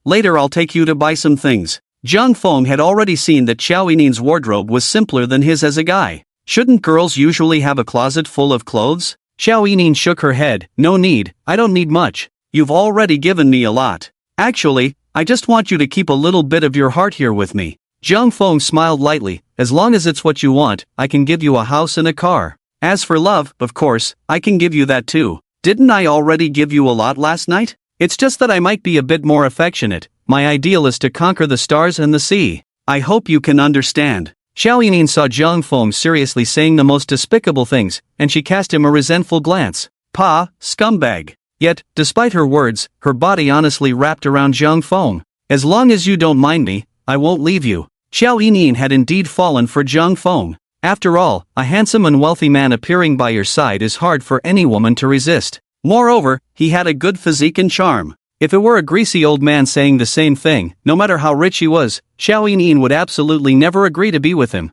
Later I'll take you to buy some things. Zhang Feng had already seen that Xiao Yinin's wardrobe was simpler than his as a guy. Shouldn't girls usually have a closet full of clothes? Xiao Yinin shook her head. No need, I don't need much. You've already given me a lot. Actually, I just want you to keep a little bit of your heart here with me. Zhang Feng smiled lightly. As long as it's what you want, I can give you a house and a car. As for love, of course, I can give you that too. Didn't I already give you a lot last night? It's just that I might be a bit more affectionate. My ideal is to conquer the stars and the sea. I hope you can understand. Xiao Yinin saw Zhang Feng seriously saying the most despicable things, and she cast him a resentful glance. Pa, scumbag. Yet, despite her words, her body honestly wrapped around Zhang Feng. As long as you don't mind me, I won't leave you. Xiao Yinin had indeed fallen for Zhang Feng. After all, a handsome and wealthy man appearing by your side is hard for any woman to resist. Moreover, he had a good physique and charm. If it were a greasy old man saying the same thing, no matter how rich he was, Xiao Yinin would absolutely never agree to be with him.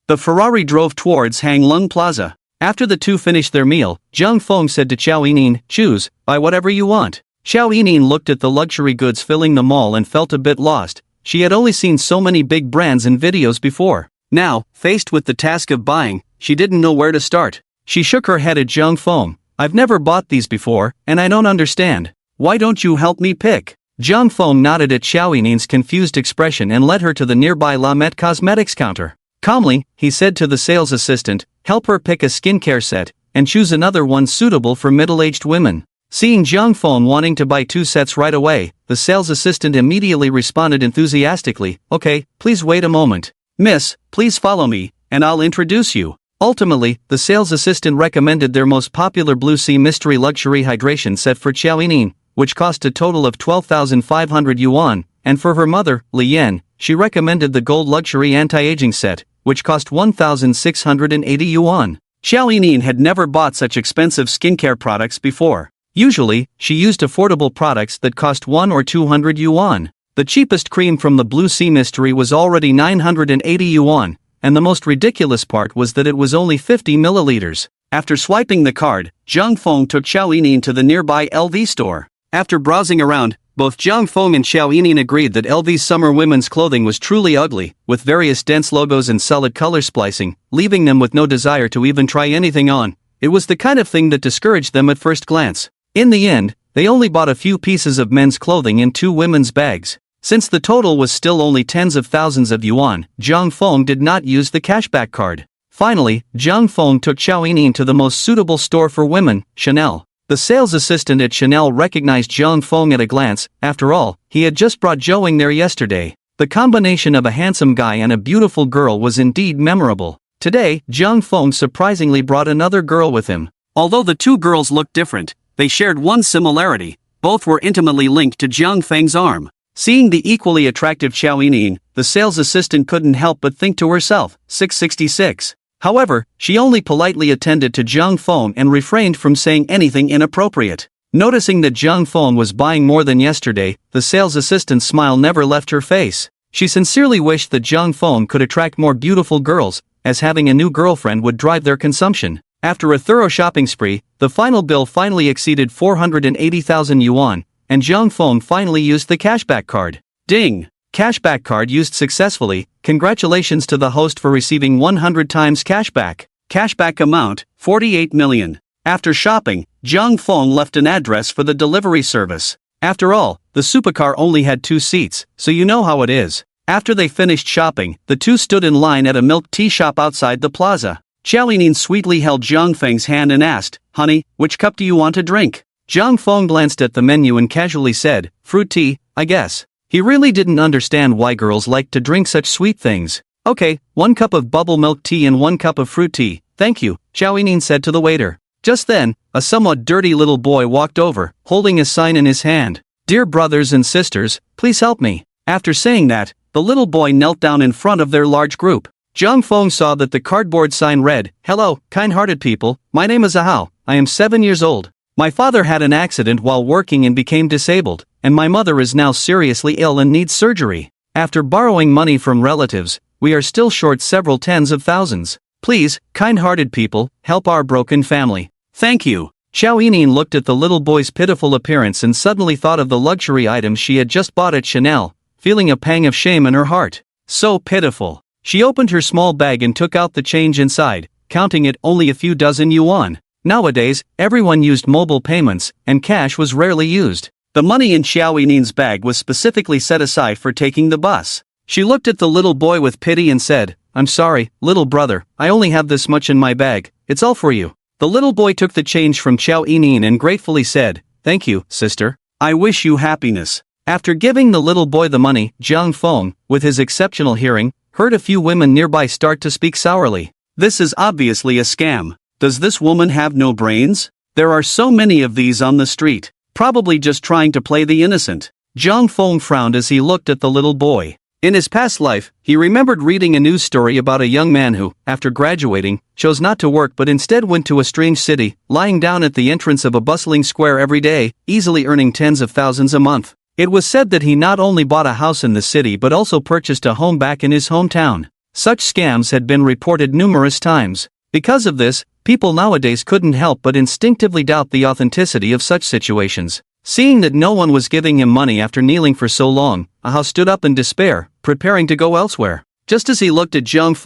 The Ferrari drove towards Hanglung Plaza. After the two finished their meal, Zhang Feng said to Xiao Yinin, choose, buy whatever you want. Xiao Yinin looked at the luxury goods filling the mall and felt a bit lost. She had only seen so many big brands in videos before. Now, faced with the task of buying, she didn't know where to start. She shook her head at Zhang Feng. I've never bought these before, and I don't understand. Why don't you help me pick? Zhang Feng nodded at Xiao Yinin's confused expression and led her to the nearby La Met Cosmetics counter. Calmly, he said to the sales assistant, help her pick a skincare set, and choose another one suitable for middle-aged women. Seeing Zhang Feng wanting to buy 2 sets right away, the sales assistant immediately responded enthusiastically, okay, please wait a moment. Miss, please follow me, and I'll introduce you. Ultimately, the sales assistant recommended their most popular Blue Sea Mystery Luxury Hydration set for Xiao Yinin, which cost a total of 12,500 yuan, and for her mother, Li Yan, she recommended the Gold Luxury Anti-Aging set, which cost 1,680 yuan. Xiao Yinin had never bought such expensive skincare products before. Usually, she used affordable products that cost 1 or 200 yuan. The cheapest cream from the Blue Sea Mystery was already 980 yuan, and the most ridiculous part was that it was only 50 milliliters. After swiping the card, Zhang Feng took Xiao Yinin to the nearby LV store. After browsing around, both Zhang Feng and Xiao Yinin agreed that LV's summer women's clothing was truly ugly, with various dense logos and solid color splicing, leaving them with no desire to even try anything on. It was the kind of thing that discouraged them at first glance. In the end, they only bought a few pieces of men's clothing and 2 women's bags. Since the total was still only tens of thousands of yuan, Zhang Feng did not use the cashback card. Finally, Zhang Feng took Xiao Yinin to the most suitable store for women, Chanel. The sales assistant at Chanel recognized Zhang Feng at a glance. After all, he had just brought Zhou there yesterday. The combination of a handsome guy and a beautiful girl was indeed memorable. Today, Zhang Feng surprisingly brought another girl with him. Although the 2 girls looked different, they shared one similarity. Both were intimately linked to Zhang Feng's arm. Seeing the equally attractive Xiao Yinin, the sales assistant couldn't help but think to herself, 666. However, she only politely attended to Zhang Feng and refrained from saying anything inappropriate. Noticing that Zhang Feng was buying more than yesterday, the sales assistant's smile never left her face. She sincerely wished that Zhang Feng could attract more beautiful girls, as having a new girlfriend would drive their consumption. After a thorough shopping spree, the final bill finally exceeded 480,000 yuan, and Zhang Feng finally used the cashback card. Ding! Cashback card used successfully. Congratulations to the host for receiving 100 times cashback. Cashback amount, 48 million. After shopping, Zhang Feng left an address for the delivery service. After all, the supercar only had 2 seats, so you know how it is. After they finished shopping, the two stood in line at a milk tea shop outside the plaza. Xiao Yinin sweetly held Zhang Feng's hand and asked, honey, which cup do you want to drink? Zhang Feng glanced at the menu and casually said, fruit tea, I guess. He really didn't understand why girls liked to drink such sweet things. Okay, 1 cup of bubble milk tea and 1 cup of fruit tea, thank you, Xiao Yinin said to the waiter. Just then, a somewhat dirty little boy walked over, holding a sign in his hand. Dear brothers and sisters, please help me. After saying that, the little boy knelt down in front of their large group. Zhang Feng saw that the cardboard sign read, hello, kind-hearted people, my name is Ahao, I am 7 years old. My father had an accident while working and became disabled, and my mother is now seriously ill and needs surgery. After borrowing money from relatives, we are still short several tens of thousands. Please, kind-hearted people, help our broken family. Thank you. Chow Enin looked at the little boy's pitiful appearance and suddenly thought of the luxury items she had just bought at Chanel, feeling a pang of shame in her heart. So pitiful. She opened her small bag and took out the change inside, counting it only a few dozen yuan. Nowadays, everyone used mobile payments, and cash was rarely used. The money in Xiao Yinin's bag was specifically set aside for taking the bus. She looked at the little boy with pity and said, "I'm sorry, little brother, I only have this much in my bag, it's all for you." The little boy took the change from Xiao Yinin and gratefully said, "Thank you, sister. I wish you happiness." After giving the little boy the money, Zhang Feng, with his exceptional hearing, heard a few women nearby start to speak sourly. This is obviously a scam. Does this woman have no brains? There are so many of these on the street, probably just trying to play the innocent. Zhang Feng frowned as he looked at the little boy. In his past life, he remembered reading a news story about a young man who, after graduating, chose not to work but instead went to a strange city, lying down at the entrance of a bustling square every day, easily earning tens of thousands a month. It was said that he not only bought a house in the city but also purchased a home back in his hometown. Such scams had been reported numerous times. Because of this, people nowadays couldn't help but instinctively doubt the authenticity of such situations. Seeing that no one was giving him money after kneeling for so long, Ahao stood up in despair, preparing to go elsewhere. Just as he looked at Zhang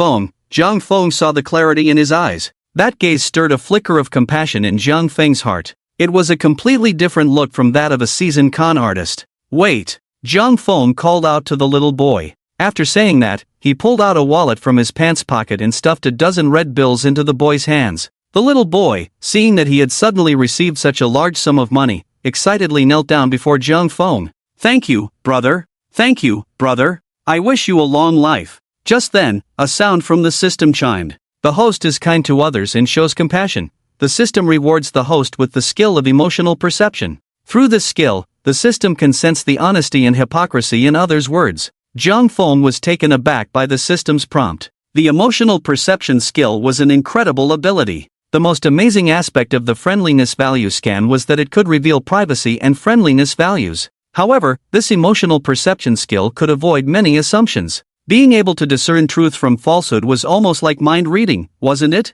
Feng saw the clarity in his eyes. That gaze stirred a flicker of compassion in Zhang Feng's heart. It was a completely different look from that of a seasoned con artist. "Wait!" Zhang Feng called out to the little boy. After saying that, he pulled out a wallet from his pants pocket and stuffed a dozen red bills into the boy's hands. The little boy, seeing that he had suddenly received such a large sum of money, excitedly knelt down before Zhang Feng. "Thank you, brother. Thank you, brother. I wish you a long life." Just then, a sound from the system chimed. The host is kind to others and shows compassion. The system rewards the host with the skill of emotional perception. Through this skill, the system can sense the honesty and hypocrisy in others' words. Zhang Feng was taken aback by the system's prompt. The emotional perception skill was an incredible ability. The most amazing aspect of the friendliness value scan was that it could reveal privacy and friendliness values. However, this emotional perception skill could avoid many assumptions. Being able to discern truth from falsehood was almost like mind reading, wasn't it?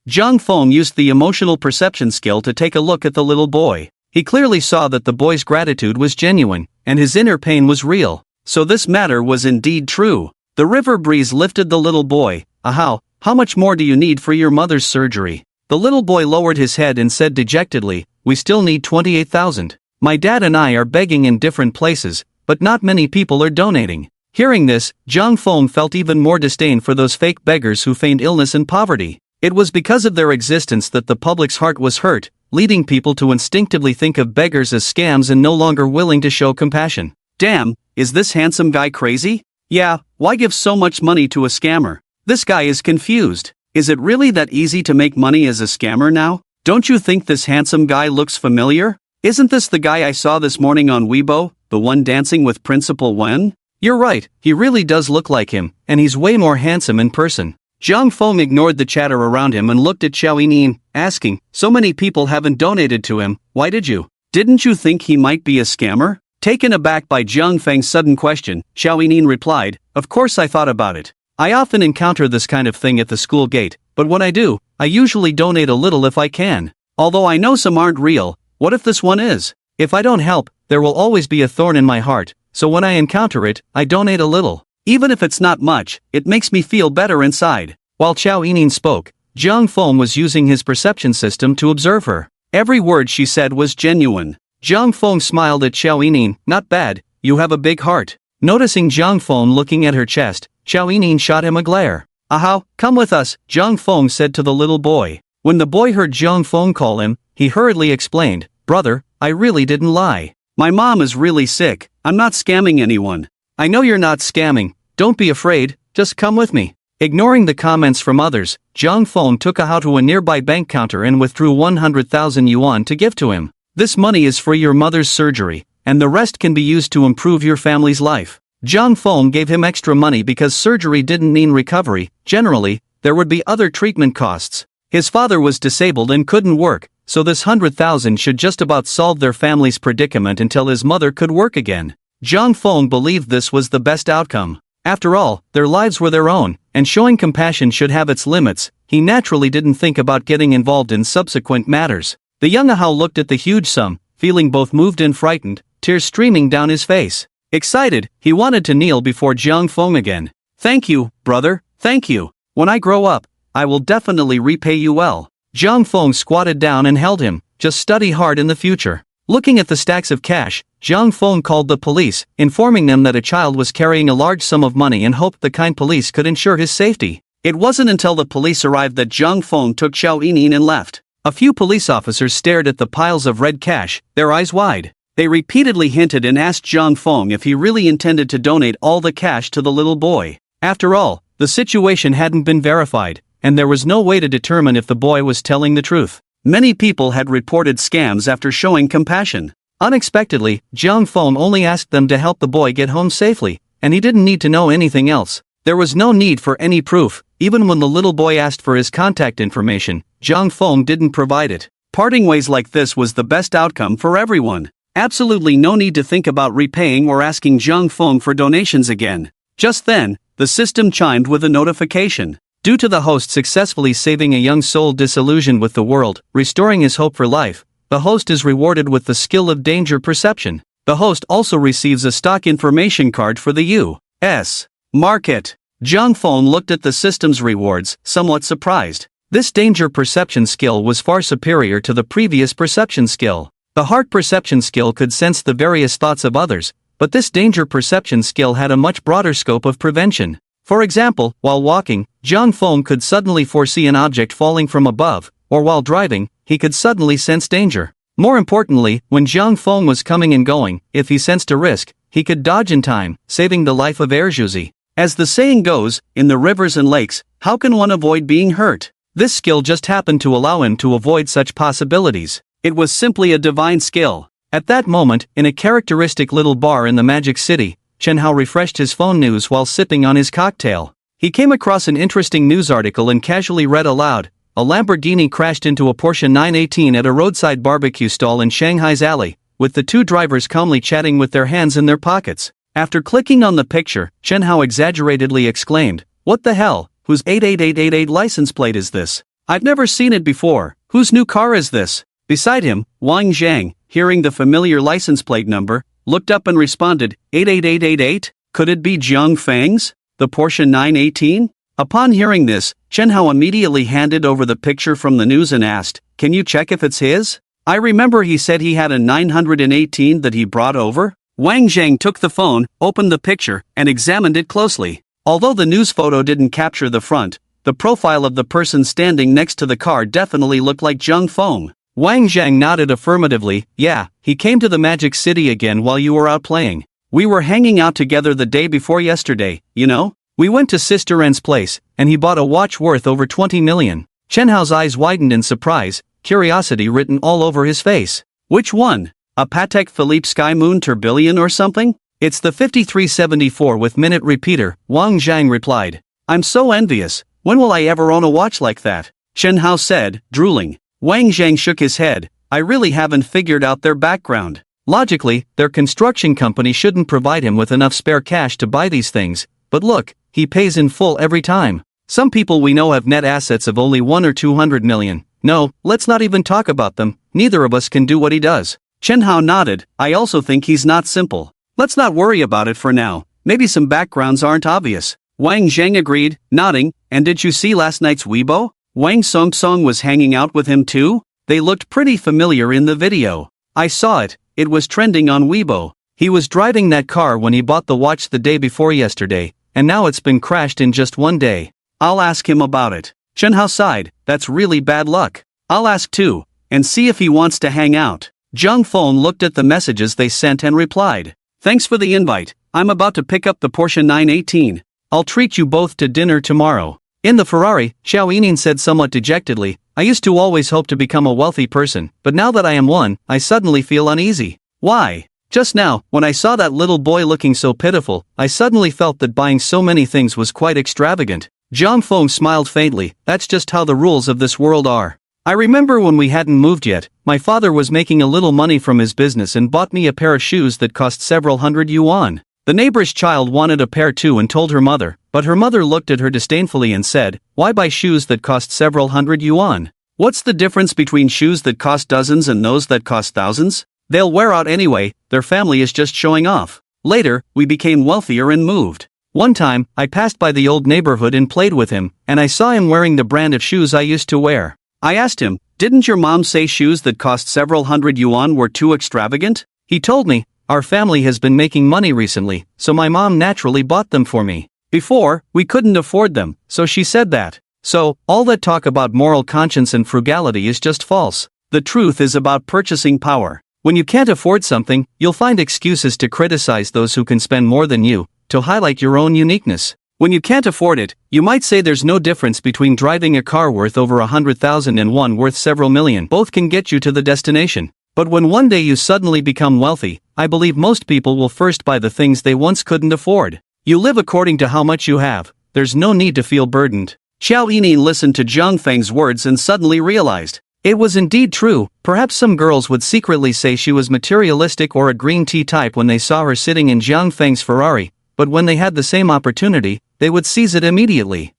Zhang Feng used the emotional perception skill to take a look at the little boy. He clearly saw that the boy's gratitude was genuine, and his inner pain was real. So this matter was indeed true. The river breeze lifted the little boy. "Ahao, how much more do you need for your mother's surgery?" The little boy lowered his head and said dejectedly, "We still need 28,000. My dad and I are begging in different places, but not many people are donating." Hearing this, Zhang Feng felt even more disdain for those fake beggars who feigned illness and poverty. It was because of their existence that the public's heart was hurt, leading people to instinctively think of beggars as scams and no longer willing to show compassion. Damn, is this handsome guy crazy? Yeah, why give so much money to a scammer? This guy is confused. Is it really that easy to make money as a scammer now? Don't you think this handsome guy looks familiar? Isn't this the guy I saw this morning on Weibo, the one dancing with Principal Wen? You're right, he really does look like him, and he's way more handsome in person. Zhang Feng ignored the chatter around him and looked at Xiao Yinin, asking, "So many people haven't donated to him, why did you? Didn't you think he might be a scammer?" Taken aback by Zhang Feng's sudden question, Xiao Yinin replied, "Of course I thought about it. I often encounter this kind of thing at the school gate, but when I do, I usually donate a little if I can. Although I know some aren't real, what if this one is? If I don't help, there will always be a thorn in my heart, so when I encounter it, I donate a little. Even if it's not much, it makes me feel better inside." While Xiao Yinin spoke, Zhang Feng was using his perception system to observe her. Every word she said was genuine. Zhang Feng smiled at Xiao Yinin, "Not bad, you have a big heart." Noticing Zhang Feng looking at her chest, Xiao Yinin shot him a glare. "Ahao, come with us," Zhang Feng said to the little boy. When the boy heard Zhang Feng call him, he hurriedly explained, "Brother, I really didn't lie. My mom is really sick, I'm not scamming anyone." "I know you're not scamming, don't be afraid, just come with me." Ignoring the comments from others, Zhang Feng took Ahao to a nearby bank counter and withdrew 100,000 yuan to give to him. "This money is for your mother's surgery, and the rest can be used to improve your family's life." Zhang Feng gave him extra money because surgery didn't mean recovery. Generally, there would be other treatment costs. His father was disabled and couldn't work, so this 100,000 should just about solve their family's predicament until his mother could work again. Zhang Feng believed this was the best outcome. After all, their lives were their own, and showing compassion should have its limits, he naturally didn't think about getting involved in subsequent matters. The young Ahau looked at the huge sum, feeling both moved and frightened, tears streaming down his face. Excited, he wanted to kneel before Jiang Feng again. "Thank you, brother, thank you. When I grow up, I will definitely repay you well." Jiang Feng squatted down and held him. "Just study hard in the future." Looking at the stacks of cash, Jiang Feng called the police, informing them that a child was carrying a large sum of money and hoped the kind police could ensure his safety. It wasn't until the police arrived that Jiang Feng took Xiao Yining and left. A few police officers stared at the piles of red cash, their eyes wide. They repeatedly hinted and asked Jiang Feng if he really intended to donate all the cash to the little boy. After all, the situation hadn't been verified, and there was no way to determine if the boy was telling the truth. Many people had reported scams after showing compassion. Unexpectedly, Jiang Feng only asked them to help the boy get home safely, and he didn't need to know anything else. There was no need for any proof. Even when the little boy asked for his contact information, Jiang Feng didn't provide it. Parting ways like this was the best outcome for everyone. Absolutely no need to think about repaying or asking Jiang Feng for donations again. Just then, the system chimed with a notification. Due to the host successfully saving a young soul disillusioned with the world, restoring his hope for life, the host is rewarded with the skill of danger perception. The host also receives a stock information card for the U.S. market. Jiang Feng looked at the system's rewards, somewhat surprised. This danger perception skill was far superior to the previous perception skill. The heart perception skill could sense the various thoughts of others, but this danger perception skill had a much broader scope of prevention. For example, while walking, Jiang Feng could suddenly foresee an object falling from above, or while driving, he could suddenly sense danger. More importantly, when Jiang Feng was coming and going, if he sensed a risk, he could dodge in time, saving the life of Erjuzi. As the saying goes, in the rivers and lakes, how can one avoid being hurt? This skill just happened to allow him to avoid such possibilities. It was simply a divine skill. At that moment, in a characteristic little bar in the Magic City, Chen Hao refreshed his phone news while sipping on his cocktail. He came across an interesting news article and casually read aloud. A Lamborghini crashed into a Porsche 918 at a roadside barbecue stall in Shanghai's alley, with the two drivers calmly chatting with their hands in their pockets. After clicking on the picture, Chen Hao exaggeratedly exclaimed, "What the hell, whose 88888 license plate is this? I've never seen it before. Whose new car is this?" Beside him, Wang Zhang, hearing the familiar license plate number, looked up and responded, 88888? Could it be Jiang Feng's? The Porsche 918? Upon hearing this, Chen Hao immediately handed over the picture from the news and asked, "Can you check if it's his? I remember he said he had a 918 that he brought over." Wang Zhang took the phone, opened the picture, and examined it closely. Although the news photo didn't capture the front, the profile of the person standing next to the car definitely looked like Jiang Feng. Wang Zhang nodded affirmatively. "Yeah, he came to the Magic City again while you were out playing. We were hanging out together the day before yesterday, you know? We went to Sister N's place, and he bought a watch worth over 20 million. Chen Hao's eyes widened in surprise, curiosity written all over his face. "Which one? A Patek Philippe Sky Moon Tourbillon or something?" "It's the 5374 with minute repeater," Wang Zhang replied. "I'm so envious. When will I ever own a watch like that?" Chen Hao said, drooling. Wang Zhang shook his head. "I really haven't figured out their background. Logically, their construction company shouldn't provide him with enough spare cash to buy these things, but look, he pays in full every time. Some people we know have net assets of only 1 or 200 million. No, let's not even talk about them. Neither of us can do what he does." Chen Hao nodded. "I also think he's not simple. Let's not worry about it for now. Maybe some backgrounds aren't obvious." Wang Zhang agreed, nodding. "And did you see last night's Weibo? Wang Songsong was hanging out with him too? They looked pretty familiar in the video." "I saw it, it was trending on Weibo. He was driving that car when he bought the watch the day before yesterday, and now it's been crashed in just one day. I'll ask him about it." Chen Hao sighed. "That's really bad luck. I'll ask too, and see if he wants to hang out." Jiang Feng looked at the messages they sent and replied, "Thanks for the invite. I'm about to pick up the Porsche 918. I'll treat you both to dinner tomorrow." In the Ferrari, Xiao Yining said somewhat dejectedly, "I used to always hope to become a wealthy person, but now that I am one, I suddenly feel uneasy." "Why?" "Just now, when I saw that little boy looking so pitiful, I suddenly felt that buying so many things was quite extravagant." Jiang Feng smiled faintly. "That's just how the rules of this world are. I remember when we hadn't moved yet, my father was making a little money from his business and bought me a pair of shoes that cost several hundred yuan. The neighbor's child wanted a pair too and told her mother, But her mother looked at her disdainfully and said, "Why buy shoes that cost several hundred yuan? What's the difference between shoes that cost dozens and those that cost thousands? They'll wear out anyway, their family is just showing off." Later, we became wealthier and moved. One time, I passed by the old neighborhood and played with him, and I saw him wearing the brand of shoes I used to wear. I asked him, "Didn't your mom say shoes that cost several hundred yuan were too extravagant?" He told me, "Our family has been making money recently, so my mom naturally bought them for me. Before, we couldn't afford them, so she said that." So, all that talk about moral conscience and frugality is just false. The truth is about purchasing power. When you can't afford something, you'll find excuses to criticize those who can spend more than you, to highlight your own uniqueness. When you can't afford it, you might say there's no difference between driving a car worth over 100,000 and one worth several million. Both can get you to the destination. But when one day you suddenly become wealthy, I believe most people will first buy the things they once couldn't afford. You live according to how much you have. There's no need to feel burdened. Xiao Yining listened to Zhang Feng's words and suddenly realized. It was indeed true. Perhaps some girls would secretly say she was materialistic or a green tea type when they saw her sitting in Zhang Feng's Ferrari, but when they had the same opportunity, they would seize it immediately.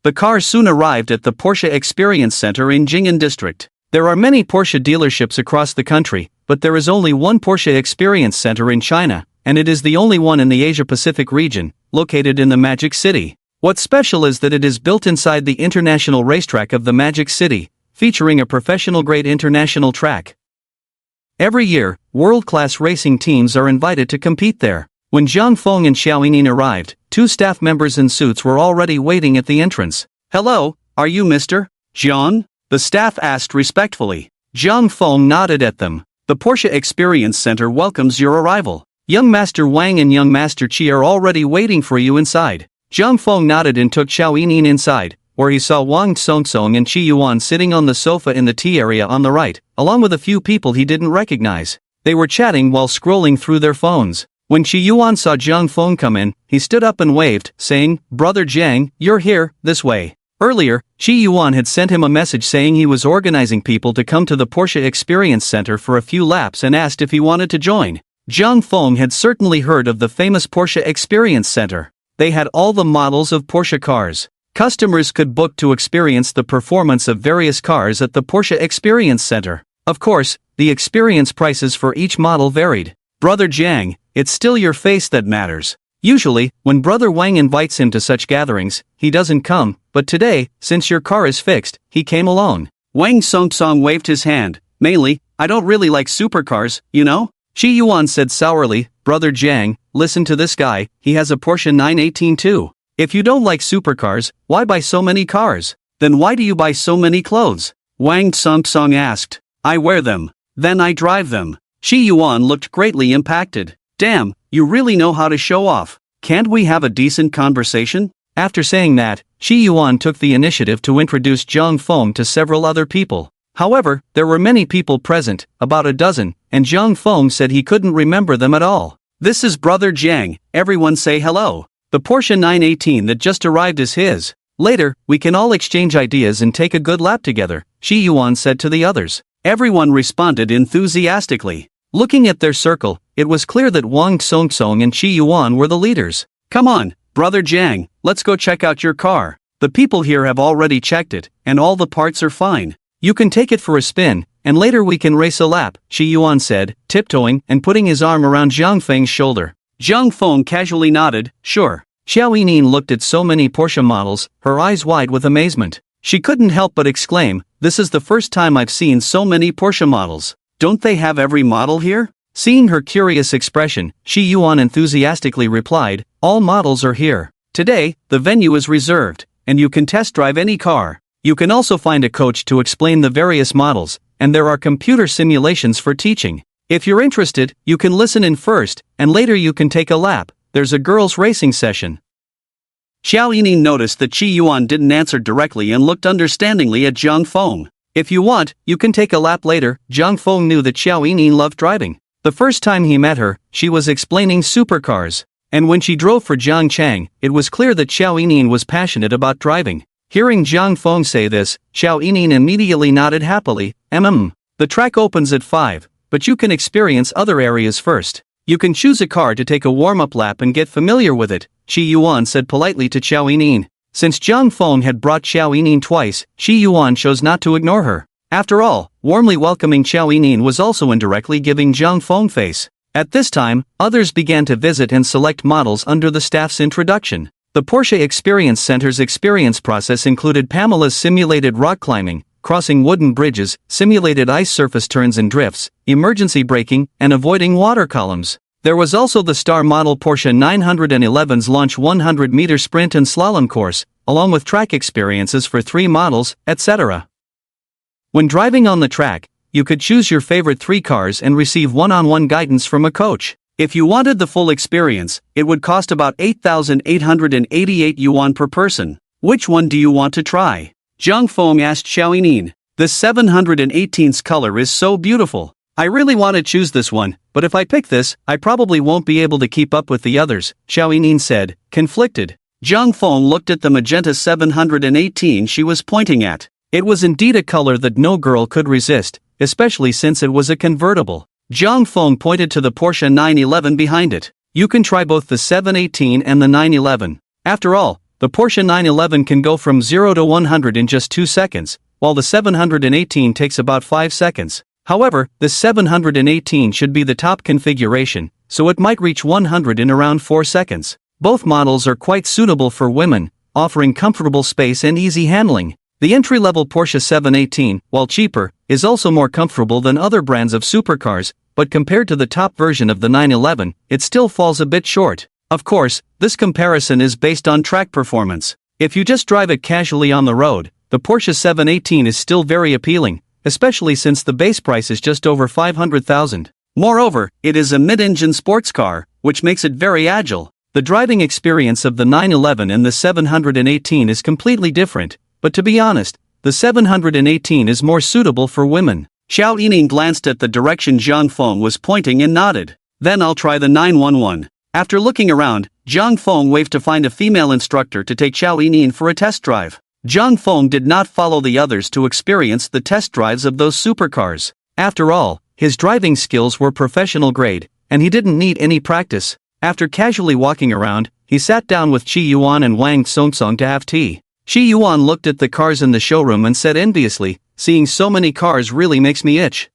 The car soon arrived at the Porsche Experience Center in Jing'an District. There are many Porsche dealerships across the country, but there is only one Porsche Experience Center in China, and it is the only one in the Asia-Pacific region, located in the Magic City. What's special is that it is built inside the international racetrack of the Magic City, featuring a professional-grade international track. Every year, world-class racing teams are invited to compete there. When Zhang Feng and Xiao Yining arrived, two staff members in suits were already waiting at the entrance. "Hello, are you Mr. Jian?" the staff asked respectfully. Zhang Feng nodded at them. "The Porsche Experience Center welcomes your arrival. Young Master Wang and Young Master Qi are already waiting for you inside." Zhang Feng nodded and took Xiao Yining inside, where he saw Wang Songsong and Qi Yuan sitting on the sofa in the tea area on the right, along with a few people he didn't recognize. They were chatting while scrolling through their phones. When Qi Yuan saw Zhang Feng come in, he stood up and waved, saying, "Brother Zhang, you're here, this way." Earlier, Qi Yuan had sent him a message saying he was organizing people to come to the Porsche Experience Center for a few laps and asked if he wanted to join. Zhang Feng had certainly heard of the famous Porsche Experience Center. They had all the models of Porsche cars. Customers could book to experience the performance of various cars at the Porsche Experience Center. Of course, the experience prices for each model varied. "Brother Zhang, it's still your face that matters." Usually, when Brother Wang invites him to such gatherings, he doesn't come, but today, since your car is fixed, he came alone. Wang Songsong waved his hand. "Mainly, I don't really like supercars, you know?" Qi Yuan said sourly, "Brother Zhang, listen to this guy, he has a Porsche 918 too. If you don't like supercars, why buy so many cars? Then why do you buy so many clothes?" Wang Songsong asked. "I wear them. Then I drive them." Qi Yuan looked greatly impacted. "Damn, you really know how to show off. Can't we have a decent conversation?" After saying that, Qi Yuan took the initiative to introduce Zhang Feng to several other people. However, there were many people present, about a dozen, and Zhang Feng said he couldn't remember them at all. "This is Brother Zhang, everyone say hello. The Porsche 918 that just arrived is his. Later, we can all exchange ideas and take a good lap together," Qi Yuan said to the others. Everyone responded enthusiastically. Looking at their circle, it was clear that Wang Songsong and Qi Yuan were the leaders. "Come on, Brother Zhang, let's go check out your car. The people here have already checked it, and all the parts are fine. You can take it for a spin, and later we can race a lap," Qi Yuan said, tiptoeing and putting his arm around Zhang Feng's shoulder. Zhang Feng casually nodded, "Sure." Xiao Yining looked at so many Porsche models, her eyes wide with amazement. She couldn't help but exclaim, "This is the first time I've seen so many Porsche models. Don't they have every model here?" Seeing her curious expression, Qi Yuan enthusiastically replied, "All models are here. Today, the venue is reserved, and you can test drive any car. You can also find a coach to explain the various models, and there are computer simulations for teaching. If you're interested, you can listen in first, and later you can take a lap. There's a girls' racing session." Xiao Yining noticed that Qi Yuan didn't answer directly and looked understandingly at Zhang Feng. "If you want, you can take a lap later." Zhang Feng knew that Xiao Yining loved driving. The first time he met her, she was explaining supercars. And when she drove for Zhang Chang, it was clear that Xiao Yining was passionate about driving. Hearing Zhang Feng say this, Xiao Yining immediately nodded happily. The track opens at 5, but you can experience other areas first. You can choose a car to take a warm-up lap and get familiar with it, Chi Yuan said politely to Xiao Yining. Since Zhang Feng had brought Xiao Yining twice, Chi Yuan chose not to ignore her. After all, warmly welcoming Xiao Yining was also indirectly giving Zhang Feng face. At this time, others began to visit and select models under the staff's introduction. The Porsche Experience Center's experience process included Pamela's simulated rock climbing, crossing wooden bridges, simulated ice surface turns and drifts, emergency braking, and avoiding water columns. There was also the star model Porsche 911's launch 100-meter sprint and slalom course, along with track experiences for 3 models, etc. When driving on the track, you could choose your favorite 3 cars and receive one-on-one guidance from a coach. If you wanted the full experience, it would cost about 8,888 yuan per person. Which one do you want to try? Zhang Feng asked Xiao Yining. The 718's color is so beautiful. I really want to choose this one, but if I pick this, I probably won't be able to keep up with the others, Xiao Yining said, conflicted. Zhang Feng looked at the magenta 718 she was pointing at. It was indeed a color that no girl could resist, especially since it was a convertible. Zhang Feng pointed to the Porsche 911 behind it. You can try both the 718 and the 911. After all, the Porsche 911 can go from 0 to 100 in just 2 seconds, while the 718 takes about 5 seconds. However, the 718 should be the top configuration, so it might reach 100 in around 4 seconds. Both models are quite suitable for women, offering comfortable space and easy handling. The entry-level Porsche 718, while cheaper, is also more comfortable than other brands of supercars, but compared to the top version of the 911, it still falls a bit short. Of course, this comparison is based on track performance. If you just drive it casually on the road, the Porsche 718 is still very appealing, especially since the base price is just over 500,000. Moreover, it is a mid-engine sports car, which makes it very agile. The driving experience of the 911 and the 718 is completely different, but to be honest, the 718 is more suitable for women. Xiao Yining glanced at the direction Zhang Feng was pointing and nodded. Then I'll try the 911. After looking around, Zhang Feng waved to find a female instructor to take Xiao Yining for a test drive. Zhang Feng did not follow the others to experience the test drives of those supercars. After all, his driving skills were professional grade, and he didn't need any practice. After casually walking around, he sat down with Chi Yuan and Wang Songsong to have tea. Chi Yuan looked at the cars in the showroom and said enviously, seeing so many cars really makes me itch.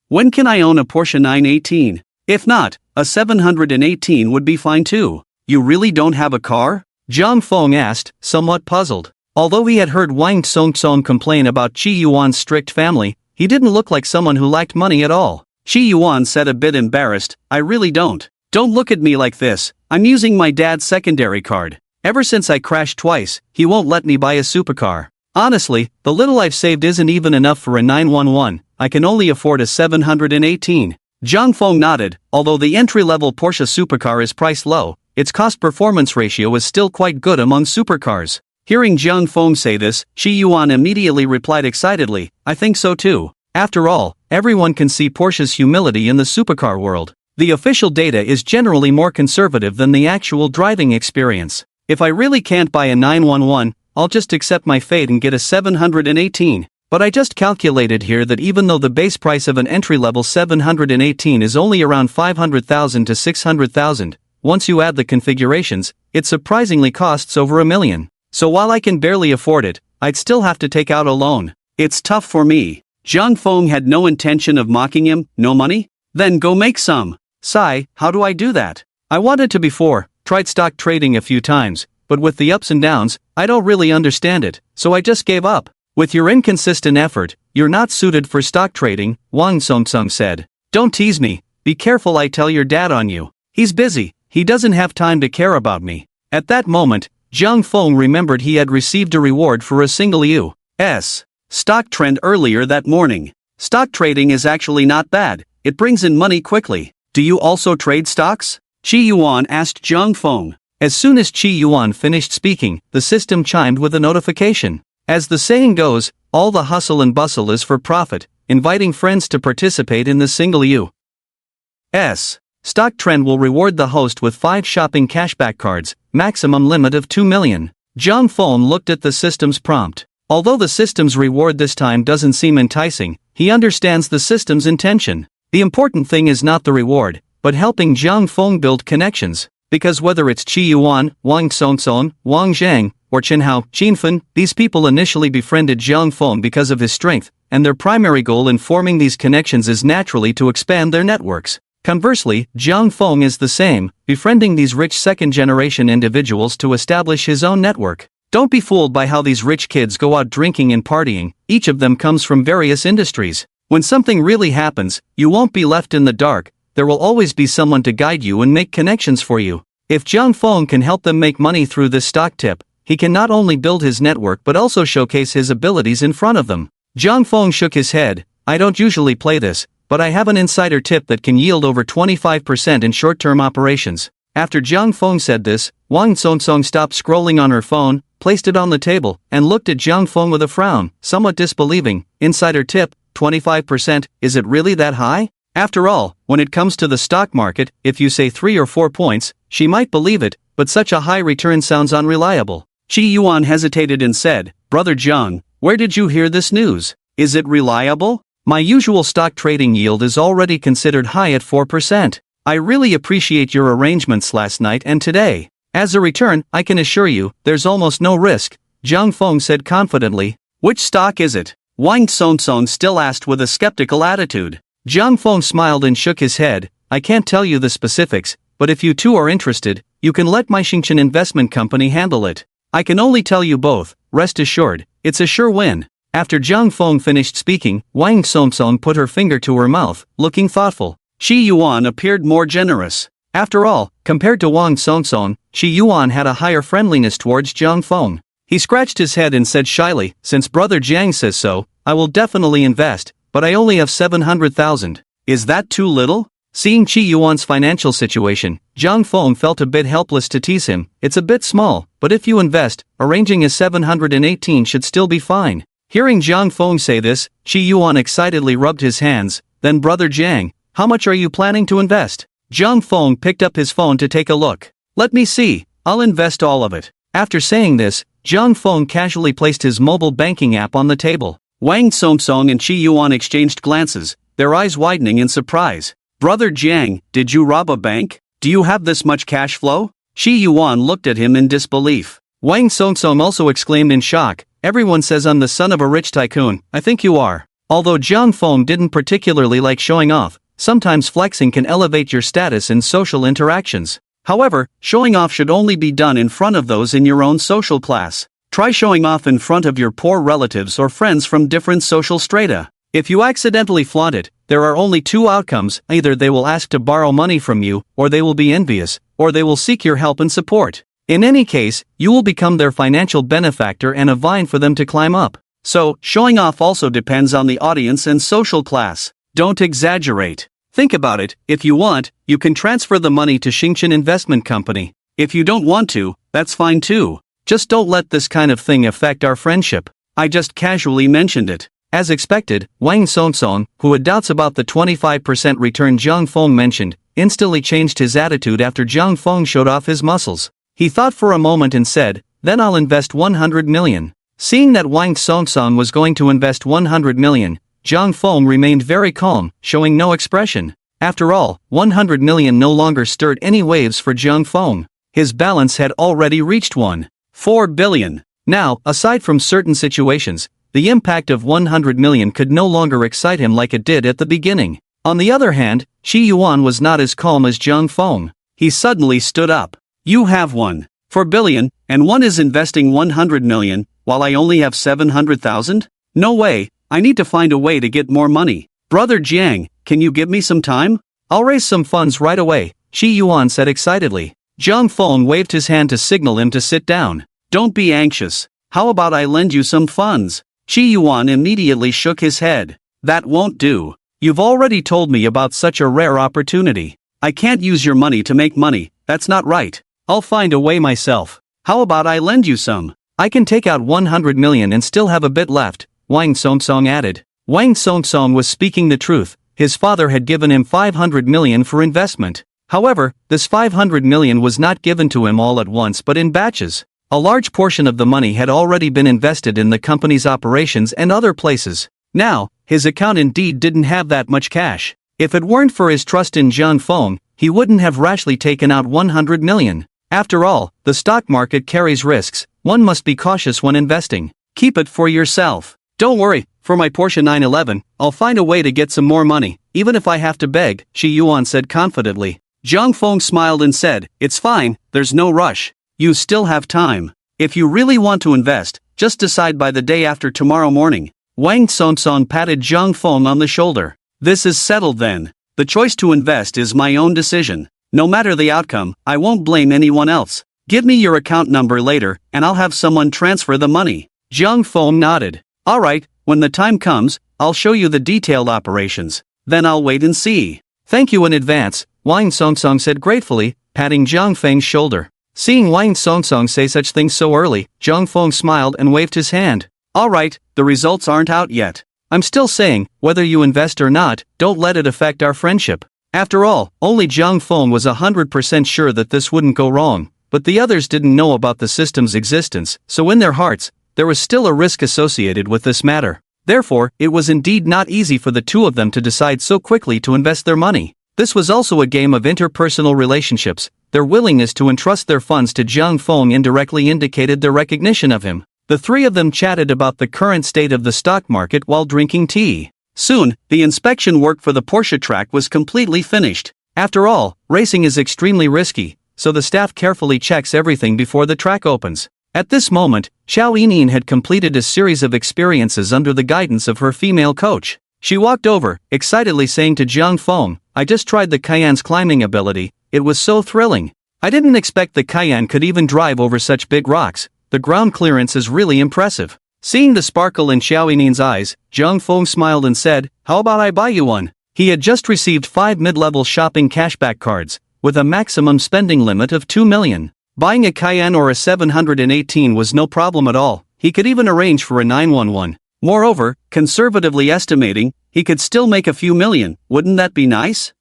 When can I own a Porsche 918? If not, a 718 would be fine too. You really don't have a car? Zhang Feng asked, somewhat puzzled. Although he had heard Wang Songsong complain about Chi Yuan's strict family, he didn't look like someone who lacked money at all. Chi Yuan said a bit embarrassed, I really don't. Don't look at me like this, I'm using my dad's secondary card. Ever since I crashed twice, he won't let me buy a supercar. Honestly, the little I've saved isn't even enough for a 911, I can only afford a 718. Zhang Feng nodded. Although the entry-level Porsche supercar is priced low, its cost-performance ratio is still quite good among supercars. Hearing Zhang Feng say this, Chi Yuan immediately replied excitedly, I think so too. After all, everyone can see Porsche's humility in the supercar world. The official data is generally more conservative than the actual driving experience. If I really can't buy a 911, I'll just accept my fate and get a 718. But I just calculated here that even though the base price of an entry-level 718 is only around 500,000 to 600,000, once you add the configurations, it surprisingly costs over $1 million. So while I can barely afford it, I'd still have to take out a loan. It's tough for me. Zhang Feng had no intention of mocking him. No money? Then go make some. Sigh, how do I do that? I wanted to before, tried stock trading a few times, but with the ups and downs, I don't really understand it, so I just gave up. With your inconsistent effort, you're not suited for stock trading, Wang Songsong said. Don't tease me, be careful I tell your dad on you. He's busy, he doesn't have time to care about me. At that moment, Zhang Feng remembered he had received a reward for a single U.S. stock trend earlier that morning. Stock trading is actually not bad, it brings in money quickly. Do you also trade stocks? Chi Yuan asked Zhang Feng. As soon as Chi Yuan finished speaking, the system chimed with a notification. As the saying goes, all the hustle and bustle is for profit, inviting friends to participate in the single U.S. stock trend will reward the host with 5 shopping cashback cards, maximum limit of 2 million. Zhang Feng looked at the system's prompt. Although the system's reward this time doesn't seem enticing, he understands the system's intention. The important thing is not the reward, but helping Jiang Feng build connections. Because whether it's Qi Yuan, Wang Songson, Wang Zhang, or Qinhao, Qinfen, these people initially befriended Jiang Feng because of his strength, and their primary goal in forming these connections is naturally to expand their networks. Conversely, Jiang Feng is the same, befriending these rich second-generation individuals to establish his own network. Don't be fooled by how these rich kids go out drinking and partying, each of them comes from various industries. When something really happens, you won't be left in the dark, there will always be someone to guide you and make connections for you. If Jiang Feng can help them make money through this stock tip, he can not only build his network but also showcase his abilities in front of them. Jiang Feng shook his head. I don't usually play this, but I have an insider tip that can yield over 25% in short-term operations. After Jiang Feng said this, Wang Songson stopped scrolling on her phone, placed it on the table, and looked at Jiang Feng with a frown, somewhat disbelieving. Insider tip, 25%, is it really that high? After all, when it comes to the stock market, if you say 3 or 4 points, she might believe it, but such a high return sounds unreliable. Qi Yuan hesitated and said, Brother Jiang, where did you hear this news? Is it reliable? My usual stock trading yield is already considered high at 4%. I really appreciate your arrangements last night and today. As a return, I can assure you, there's almost no risk, Jiang Feng said confidently. Which stock is it? Wang Songson still asked with a skeptical attitude. Jiang Feng smiled and shook his head. I can't tell you the specifics, but if you two are interested, you can let my Xingchen investment company handle it. I can only tell you both, rest assured, it's a sure win. After Jiang Feng finished speaking, Wang Songson put her finger to her mouth, looking thoughtful. Qi Yuan appeared more generous. After all, compared to Wang Songson, Qi Yuan had a higher friendliness towards Jiang Feng. He scratched his head and said shyly, since Brother Jiang says so, I will definitely invest, but I only have 700,000. Is that too little? Seeing Qi Yuan's financial situation, Jiang Feng felt a bit helpless to tease him. It's a bit small, but if you invest, arranging a 718 should still be fine. Hearing Jiang Feng say this, Qi Yuan excitedly rubbed his hands. Then Brother Jiang, how much are you planning to invest? Jiang Feng picked up his phone to take a look. Let me see, I'll invest all of it. After saying this, Jiang Feng casually placed his mobile banking app on the table. Wang Songson and Qi Yuan exchanged glances, their eyes widening in surprise. Brother Jiang, did you rob a bank? Do you have this much cash flow? Qi Yuan looked at him in disbelief. Wang Songson also exclaimed in shock, everyone says I'm the son of a rich tycoon, I think you are. Although Jiang Feng didn't particularly like showing off, sometimes flexing can elevate your status in social interactions. However, showing off should only be done in front of those in your own social class. Try showing off in front of your poor relatives or friends from different social strata. If you accidentally flaunt it, there are only two outcomes, either they will ask to borrow money from you, or they will be envious, or they will seek your help and support. In any case, you will become their financial benefactor and a vine for them to climb up. So, showing off also depends on the audience and social class. Don't exaggerate. Think about it, if you want, you can transfer the money to Xingchen Investment Company. If you don't want to, that's fine too. Just don't let this kind of thing affect our friendship. I just casually mentioned it. As expected, Wang Songson, who had doubts about the 25% return Jiang Feng mentioned, instantly changed his attitude after Jiang Feng showed off his muscles. He thought for a moment and said, then I'll invest 100 million. Seeing that Wang Songson was going to invest 100 million, Jiang Feng remained very calm, showing no expression. After all, 100 million no longer stirred any waves for Jiang Feng. His balance had already reached 1.4 billion. Now, aside from certain situations, the impact of 100 million could no longer excite him like it did at the beginning. On the other hand, Qi Yuan was not as calm as Jiang Feng. He suddenly stood up. You have 1.4 billion, and one is investing 100 million, while I only have 700,000? No way, I need to find a way to get more money. Brother Jiang, can you give me some time? I'll raise some funds right away, Qi Yuan said excitedly. Jiang Feng waved his hand to signal him to sit down. Don't be anxious. How about I lend you some funds? Qi Yuan immediately shook his head. That won't do. You've already told me about such a rare opportunity. I can't use your money to make money, that's not right. I'll find a way myself. How about I lend you some? I can take out 100 million and still have a bit left, Wang Songson added. Wang Songson was speaking the truth. His father had given him 500 million for investment. However, this 500 million was not given to him all at once but in batches. A large portion of the money had already been invested in the company's operations and other places. Now, his account indeed didn't have that much cash. If it weren't for his trust in Jiang Feng, he wouldn't have rashly taken out 100 million. After all, the stock market carries risks, one must be cautious when investing. Keep it for yourself. Don't worry, for my Porsche 911, I'll find a way to get some more money, even if I have to beg, Shi Yuan said confidently. Zhang Feng smiled and said, it's fine, there's no rush. You still have time. If you really want to invest, just decide by the day after tomorrow morning. Wang Songsong patted Zhang Feng on the shoulder. This is settled then. The choice to invest is my own decision. No matter the outcome, I won't blame anyone else. Give me your account number later, and I'll have someone transfer the money. Zhang Feng nodded. Alright, when the time comes, I'll show you the detailed operations. Then I'll wait and see. Thank you in advance, Wang Songsong said gratefully, patting Zhang Feng's shoulder. Seeing Wang Songsong say such things so early, Zhang Feng smiled and waved his hand. Alright, the results aren't out yet. I'm still saying, whether you invest or not, don't let it affect our friendship. After all, only Zhang Feng was 100% sure that this wouldn't go wrong, but the others didn't know about the system's existence, so in their hearts, there was still a risk associated with this matter. Therefore, it was indeed not easy for the two of them to decide so quickly to invest their money. This was also a game of interpersonal relationships. Their willingness to entrust their funds to Zhang Feng indirectly indicated their recognition of him. The three of them chatted about the current state of the stock market while drinking tea. Soon, the inspection work for the Porsche track was completely finished. After all, racing is extremely risky, so the staff carefully checks everything before the track opens. At this moment, Xiao Yining had completed a series of experiences under the guidance of her female coach. She walked over, excitedly saying to Zhang Feng, I just tried the Cayenne's climbing ability, it was so thrilling. I didn't expect the Cayenne could even drive over such big rocks, the ground clearance is really impressive. Seeing the sparkle in Xiao Yining's eyes, Zhang Feng smiled and said, how about I buy you one? He had just received 5 mid-level shopping cashback cards, with a maximum spending limit of 2 million. Buying a Cayenne or a 718 was no problem at all, he could even arrange for a 911. Moreover, conservatively estimating, he could still make a few million, wouldn't that be nice?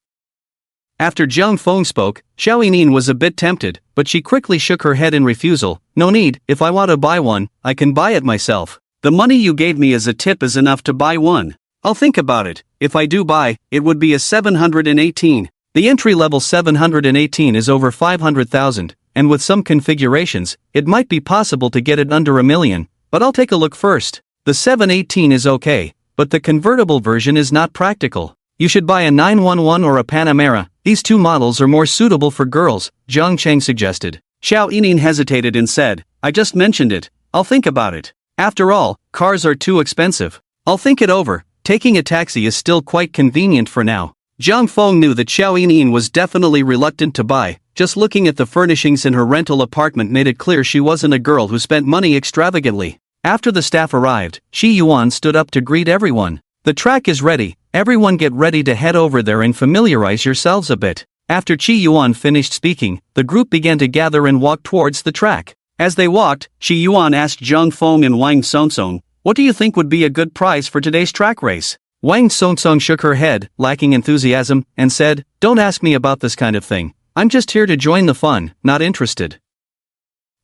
After Zhang Feng spoke, Xiao Yining was a bit tempted, but she quickly shook her head in refusal. No need, if I want to buy one, I can buy it myself. The money you gave me as a tip is enough to buy one. I'll think about it, if I do buy, it would be a 718. The entry-level 718 is over 500,000. And with some configurations, it might be possible to get it under $1 million, but I'll take a look first. The 718 is okay, but the convertible version is not practical. You should buy a 911 or a Panamera, these two models are more suitable for girls, Zhang Cheng suggested. Xiao Yining hesitated and said, I just mentioned it, I'll think about it. After all, cars are too expensive. I'll think it over, taking a taxi is still quite convenient for now. Zhang Feng knew that Xiao Yining was definitely reluctant to buy. Just looking at the furnishings in her rental apartment made it clear she wasn't a girl who spent money extravagantly. After the staff arrived, Shi Yuan stood up to greet everyone. The track is ready, everyone get ready to head over there and familiarize yourselves a bit. After Chi Yuan finished speaking, the group began to gather and walk towards the track. As they walked, Shi Yuan asked Zhang Feng and Wang Songsong, what do you think would be a good prize for today's track race? Wang Songsong shook her head, lacking enthusiasm, and said, don't ask me about this kind of thing. I'm just here to join the fun, not interested.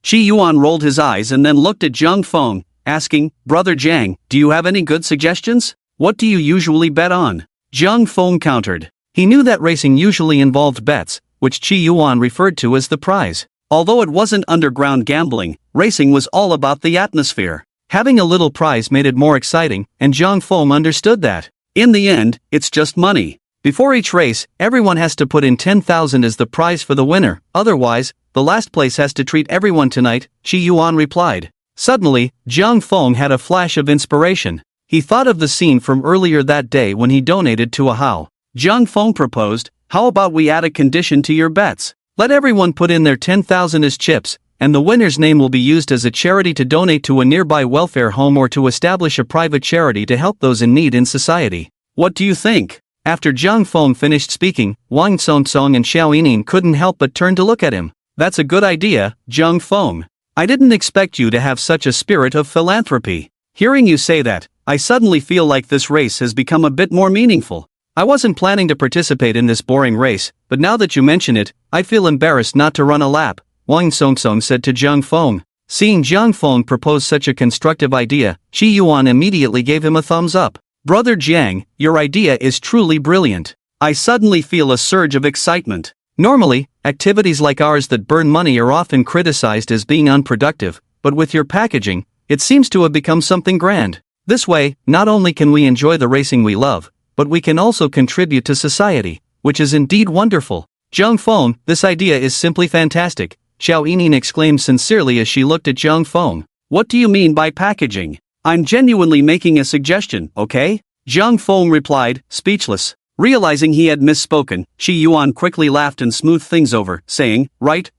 Chi Yuan rolled his eyes and then looked at Zhang Feng, asking, Brother Zhang, do you have any good suggestions? What do you usually bet on? Zhang Feng countered. He knew that racing usually involved bets, which Chi Yuan referred to as the prize. Although it wasn't underground gambling, racing was all about the atmosphere. Having a little prize made it more exciting, and Zhang Feng understood that. In the end, it's just money. Before each race, everyone has to put in 10,000 as the prize for the winner, otherwise, the last place has to treat everyone tonight, Chi Yuan replied. Suddenly, Zhang Feng had a flash of inspiration. He thought of the scene from earlier that day when he donated to a Hao. Zhang Feng proposed, how about we add a condition to your bets? Let everyone put in their 10,000 as chips, and the winner's name will be used as a charity to donate to a nearby welfare home or to establish a private charity to help those in need in society. What do you think? After Zhang Feng finished speaking, Wang Songsong and Xiao Yining couldn't help but turn to look at him. That's a good idea, Zhang Feng. I didn't expect you to have such a spirit of philanthropy. Hearing you say that, I suddenly feel like this race has become a bit more meaningful. I wasn't planning to participate in this boring race, but now that you mention it, I feel embarrassed not to run a lap, Wang Songsong said to Zhang Feng. Seeing Zhang Feng propose such a constructive idea, Chi Yuan immediately gave him a thumbs up. Brother Jiang, your idea is truly brilliant. I suddenly feel a surge of excitement. Normally, activities like ours that burn money are often criticized as being unproductive, but with your packaging, it seems to have become something grand. This way, not only can we enjoy the racing we love, but we can also contribute to society, which is indeed wonderful. Zhang Feng, this idea is simply fantastic, Xiao Yining exclaimed sincerely as she looked at Zhang Feng. What do you mean by packaging? I'm genuinely making a suggestion, okay? Zhang Feng replied, speechless. Realizing he had misspoken, Shi Yuan quickly laughed and smoothed things over, saying, right,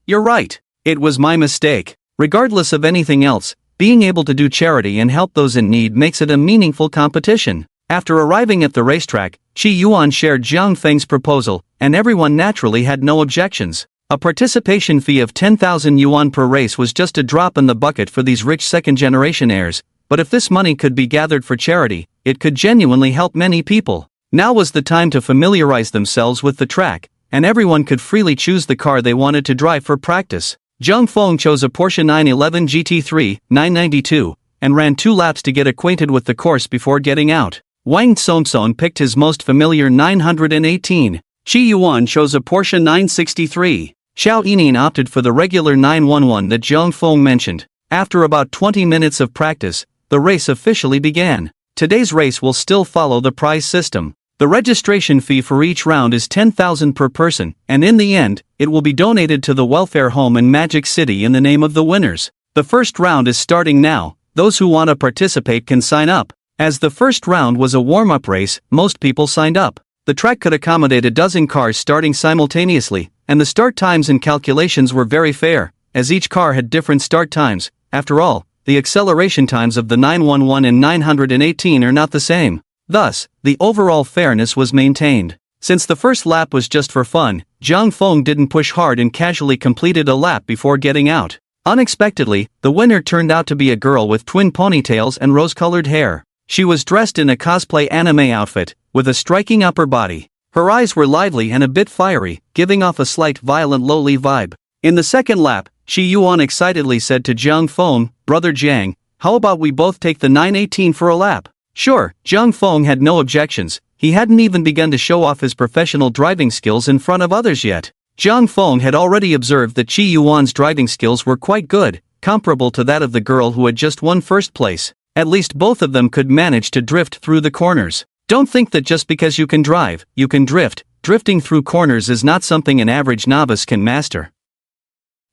you're right. It was my mistake. Regardless of anything else, being able to do charity and help those in need makes it a meaningful competition. After arriving at the racetrack, Shi Yuan shared Zhang Feng's proposal, and everyone naturally had no objections. A participation fee of 10,000 yuan per race was just a drop in the bucket for these rich second-generation heirs, but if this money could be gathered for charity, it could genuinely help many people. Now was the time to familiarize themselves with the track, and everyone could freely choose the car they wanted to drive for practice. Zhang Feng chose a Porsche 911 GT3 992 and ran 2 laps to get acquainted with the course before getting out. Wang Tsongson picked his most familiar 918. Qi Yuan chose a Porsche 963. Xiao Yining opted for the regular 911 that Zhang Feng mentioned. After about 20 minutes of practice, the race officially began. Today's race will still follow the prize system. The registration fee for each round is 10,000 per person, and in the end, it will be donated to the welfare home in Magic City in the name of the winners. The first round is starting now. Those who want to participate can sign up. As the first round was a warm-up race, most people signed up. The track could accommodate a dozen cars starting simultaneously, and the start times and calculations were very fair, as each car had different start times. After all, the acceleration times of the 911 and 918 are not the same. Thus, the overall fairness was maintained. Since the first lap was just for fun, Zhang Feng didn't push hard and casually completed a lap before getting out. Unexpectedly, the winner turned out to be a girl with twin ponytails and rose-colored hair. She was dressed in a cosplay anime outfit, with a striking upper body. Her eyes were lively and a bit fiery, giving off a slight violent lowly vibe. In the second lap, Shi Yuan excitedly said to Zhang Feng, Brother Zhang, how about we both take the 918 for a lap? Sure, Zhang Feng had no objections. He hadn't even begun to show off his professional driving skills in front of others yet. Zhang Feng had already observed that Qi Yuan's driving skills were quite good, comparable to that of the girl who had just won first place. At least both of them could manage to drift through the corners. Don't think that just because you can drive, you can drift. Drifting through corners is not something an average novice can master.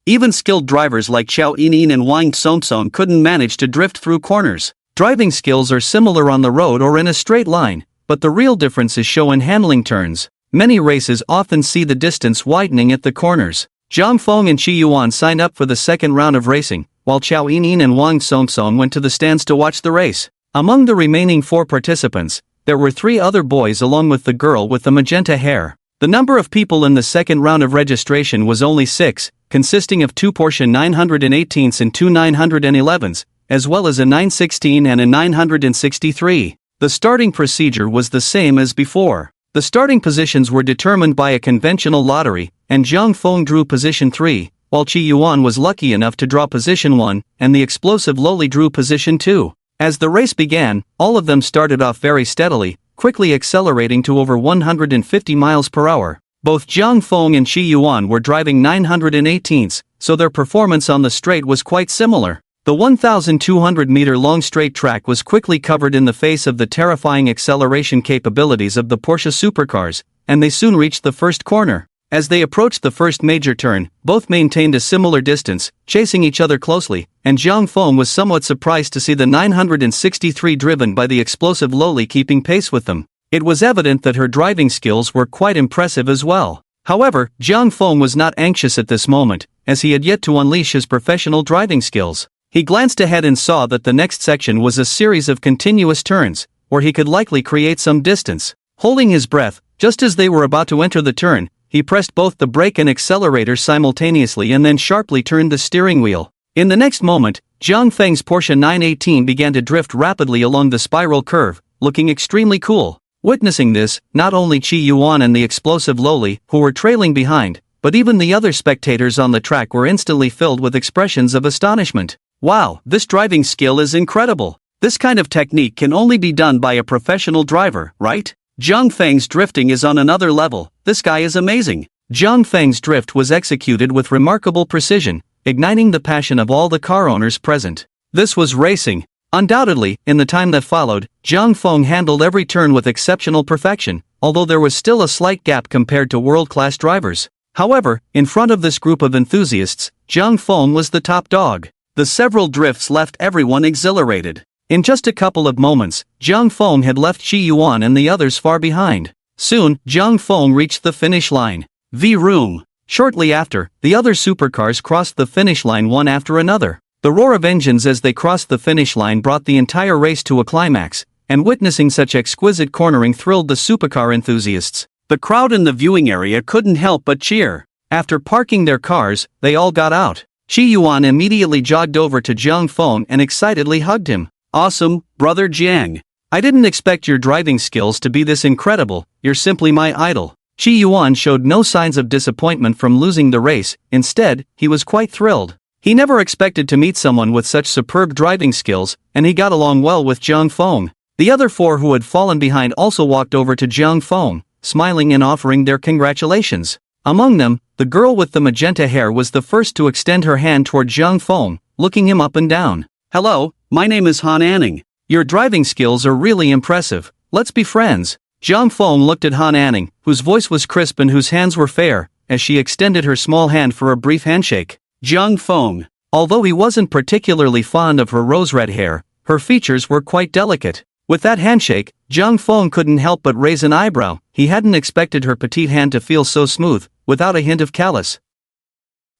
Even skilled drivers like Xiao Yining and Wang Tsongson couldn't manage to drift through corners. Driving skills are similar on the road or in a straight line, but the real difference is shown in handling turns. Many races often see the distance widening at the corners. Zhang Feng and Qi Yuan signed up for the second round of racing, while Xiao Yining and Wang Tsongson went to the stands to watch the race. Among the remaining 4 participants, there were 3 other boys along with the girl with the magenta hair. The number of people in the second round of registration was only 6, consisting of 2 Porsche 918s and 2 911s, as well as a 916 and a 963. The starting procedure was the same as before. The starting positions were determined by a conventional lottery, and Zhang Feng drew position 3, while Qi Yuan was lucky enough to draw position 1, and the explosive Loli drew position 2. As the race began, all of them started off very steadily, quickly accelerating to over 150 miles per hour. Both Zhang Feng and Qi Yuan were driving 918s, so their performance on the straight was quite similar. The 1,200-meter-long straight track was quickly covered in the face of the terrifying acceleration capabilities of the Porsche supercars, and they soon reached the first corner. As they approached the first major turn, both maintained a similar distance, chasing each other closely, and Zhang Feng was somewhat surprised to see the 963 driven by the explosive Loli keeping pace with them. It was evident that her driving skills were quite impressive as well. However, Zhang Feng was not anxious at this moment, as he had yet to unleash his professional driving skills. He glanced ahead and saw that the next section was a series of continuous turns, where he could likely create some distance. Holding his breath, just as they were about to enter the turn, he pressed both the brake and accelerator simultaneously and then sharply turned the steering wheel. In the next moment, Zhang Feng's Porsche 918 began to drift rapidly along the spiral curve, looking extremely cool. Witnessing this, not only Qi Yuan and the explosive Loli, who were trailing behind, but even the other spectators on the track were instantly filled with expressions of astonishment. Wow, this driving skill is incredible. This kind of technique can only be done by a professional driver, right? Zhang Feng's drifting is on another level. This guy is amazing. Zhang Feng's drift was executed with remarkable precision, igniting the passion of all the car owners present. This was racing. Undoubtedly, in the time that followed, Zhang Feng handled every turn with exceptional perfection, although there was still a slight gap compared to world-class drivers. However, in front of this group of enthusiasts, Zhang Feng was the top dog. The several drifts left everyone exhilarated. In just a couple of moments, Zhang Feng had left Qi Yuan and the others far behind. Soon, Zhang Feng reached the finish line. The room. Shortly after, the other supercars crossed the finish line one after another. The roar of engines as they crossed the finish line brought the entire race to a climax, and witnessing such exquisite cornering thrilled the supercar enthusiasts. The crowd in the viewing area couldn't help but cheer. After parking their cars, they all got out. Qi Yuan immediately jogged over to Zhang Feng and excitedly hugged him. Awesome, brother Jiang. I didn't expect your driving skills to be this incredible, you're simply my idol. Qi Yuan showed no signs of disappointment from losing the race, instead, he was quite thrilled. He never expected to meet someone with such superb driving skills, and he got along well with Zhang Feng. The other four who had fallen behind also walked over to Zhang Feng, smiling and offering their congratulations. Among them, the girl with the magenta hair was the first to extend her hand toward Zhang Feng, looking him up and down. Hello, my name is Han Anning. Your driving skills are really impressive, let's be friends. Zhang Feng looked at Han Anning, whose voice was crisp and whose hands were fair, as she extended her small hand for a brief handshake. Zhang Feng. Although he wasn't particularly fond of her rose-red hair, her features were quite delicate. With that handshake, Zhang Feng couldn't help but raise an eyebrow. He hadn't expected her petite hand to feel so smooth, without a hint of callus.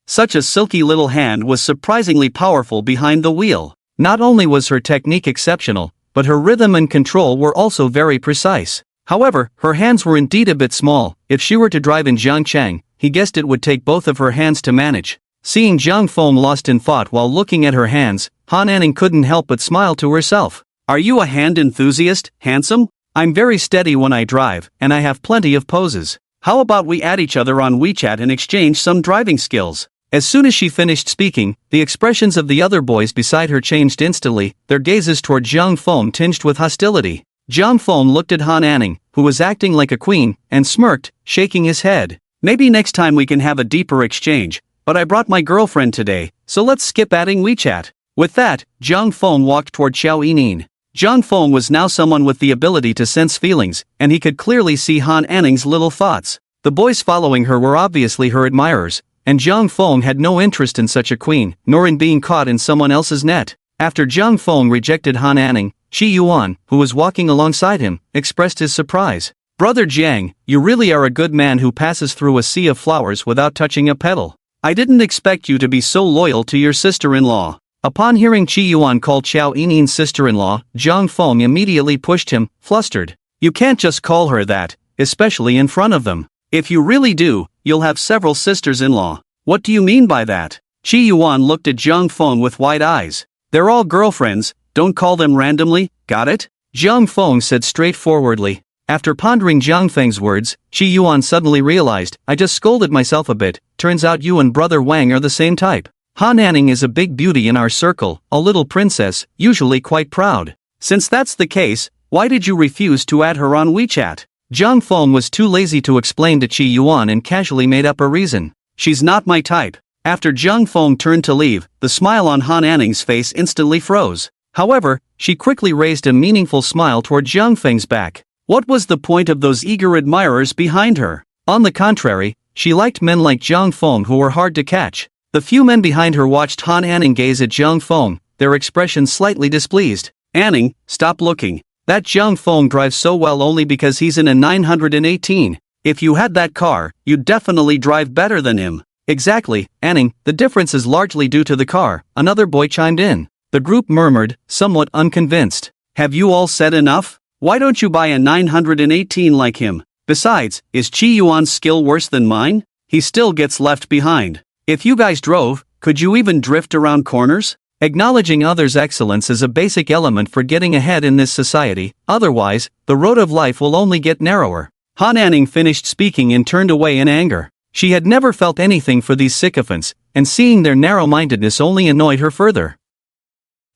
Such a silky little hand was surprisingly powerful behind the wheel. Not only was her technique exceptional, but her rhythm and control were also very precise. However, her hands were indeed a bit small. If she were to drive in Zhangchang, he guessed it would take both of her hands to manage. Seeing Zhang Feng lost in thought while looking at her hands, Han Anning couldn't help but smile to herself. Are you a hand enthusiast, handsome? I'm very steady when I drive, and I have plenty of poses. How about we add each other on WeChat and exchange some driving skills? As soon as she finished speaking, the expressions of the other boys beside her changed instantly, their gazes toward Zhang Feng tinged with hostility. Zhang Feng looked at Han Anning, who was acting like a queen, and smirked, shaking his head. Maybe next time we can have a deeper exchange, but I brought my girlfriend today, so let's skip adding WeChat. With that, Zhang Feng walked toward Xiao Yining. Zhang Feng was now someone with the ability to sense feelings, and he could clearly see Han Anning's little thoughts. The boys following her were obviously her admirers, and Zhang Feng had no interest in such a queen, nor in being caught in someone else's net. After Zhang Feng rejected Han Anning, Qi Yuan, who was walking alongside him, expressed his surprise. Brother Jiang, you really are a good man who passes through a sea of flowers without touching a petal. I didn't expect you to be so loyal to your sister-in-law. Upon hearing Qi Yuan call Xiao Yining's sister-in-law, Zhang Feng immediately pushed him, flustered. You can't just call her that, especially in front of them. If you really do, you'll have several sisters-in-law. What do you mean by that? Qi Yuan looked at Zhang Feng with wide eyes. They're all girlfriends, don't call them randomly, got it? Zhang Feng said straightforwardly. After pondering Zhang Feng's words, Qi Yuan suddenly realized, I just scolded myself a bit, turns out you and brother Wang are the same type. Han Anning is a big beauty in our circle, a little princess, usually quite proud. Since that's the case, why did you refuse to add her on WeChat? Zhang Feng was too lazy to explain to Qi Yuan and casually made up a reason. She's not my type. After Zhang Feng turned to leave, the smile on Han Anning's face instantly froze. However, she quickly raised a meaningful smile toward Zhang Feng's back. What was the point of those eager admirers behind her? On the contrary, she liked men like Zhang Feng who were hard to catch. The few men behind her watched Han Anning gaze at Zhang Feng, their expressions slightly displeased. Anning, stop looking. That Zhang Feng drives so well only because he's in a 918. If you had that car, you'd definitely drive better than him. Exactly, Anning, the difference is largely due to the car, another boy chimed in. The group murmured, somewhat unconvinced. Have you all said enough? Why don't you buy a 918 like him? Besides, is Qi Yuan's skill worse than mine? He still gets left behind. If you guys drove, could you even drift around corners? Acknowledging others' excellence is a basic element for getting ahead in this society, otherwise, the road of life will only get narrower. Han Anning finished speaking and turned away in anger. She had never felt anything for these sycophants, and seeing their narrow-mindedness only annoyed her further.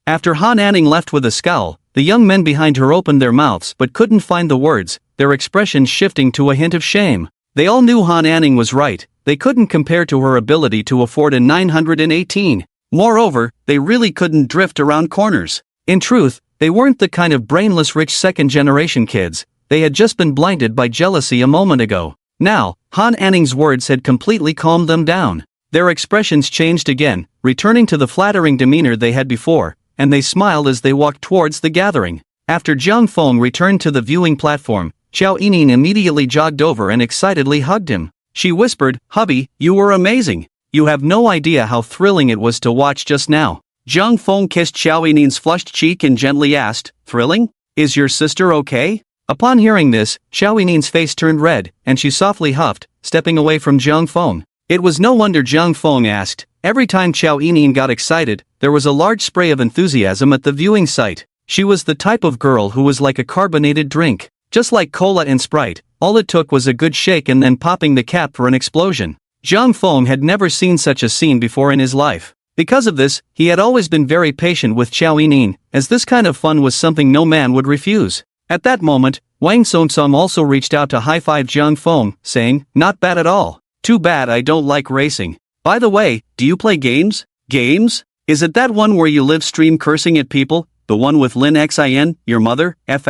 After Han Anning left with a scowl, the young men behind her opened their mouths but couldn't find the words, their expressions shifting to a hint of shame. They all knew Han Anning was right, they couldn't compare to her ability to afford a 918. Moreover, they really couldn't drift around corners. In truth, they weren't the kind of brainless rich second-generation kids, they had just been blinded by jealousy a moment ago. Now, Han Anning's words had completely calmed them down. Their expressions changed again, returning to the flattering demeanor they had before, and they smiled as they walked towards the gathering. After Jiang Feng returned to the viewing platform, Xiao Yining immediately jogged over and excitedly hugged him. She whispered, "Hubby, you were amazing. You have no idea how thrilling it was to watch just now." Jiang Feng kissed Xiao Yining's flushed cheek and gently asked, "Thrilling? Is your sister okay?" Upon hearing this, Xiao Yining's face turned red, and she softly huffed, stepping away from Jiang Feng. It was no wonder Jiang Feng asked. Every time Xiao Yining got excited, there was a large spray of enthusiasm at the viewing site. She was the type of girl who was like a carbonated drink. Just like cola and Sprite, all it took was a good shake and then popping the cap for an explosion. Jiang Feng had never seen such a scene before in his life. Because of this, he had always been very patient with Xiao Yining, as this kind of fun was something no man would refuse. At that moment, Wang Songsong also reached out to high-five Jiang Feng, saying, "Not bad at all. Too bad I don't like racing. By the way, do you play games?" "Games? Is it that one where you live stream cursing at people? The one with Lin Xin, your mother, F*******?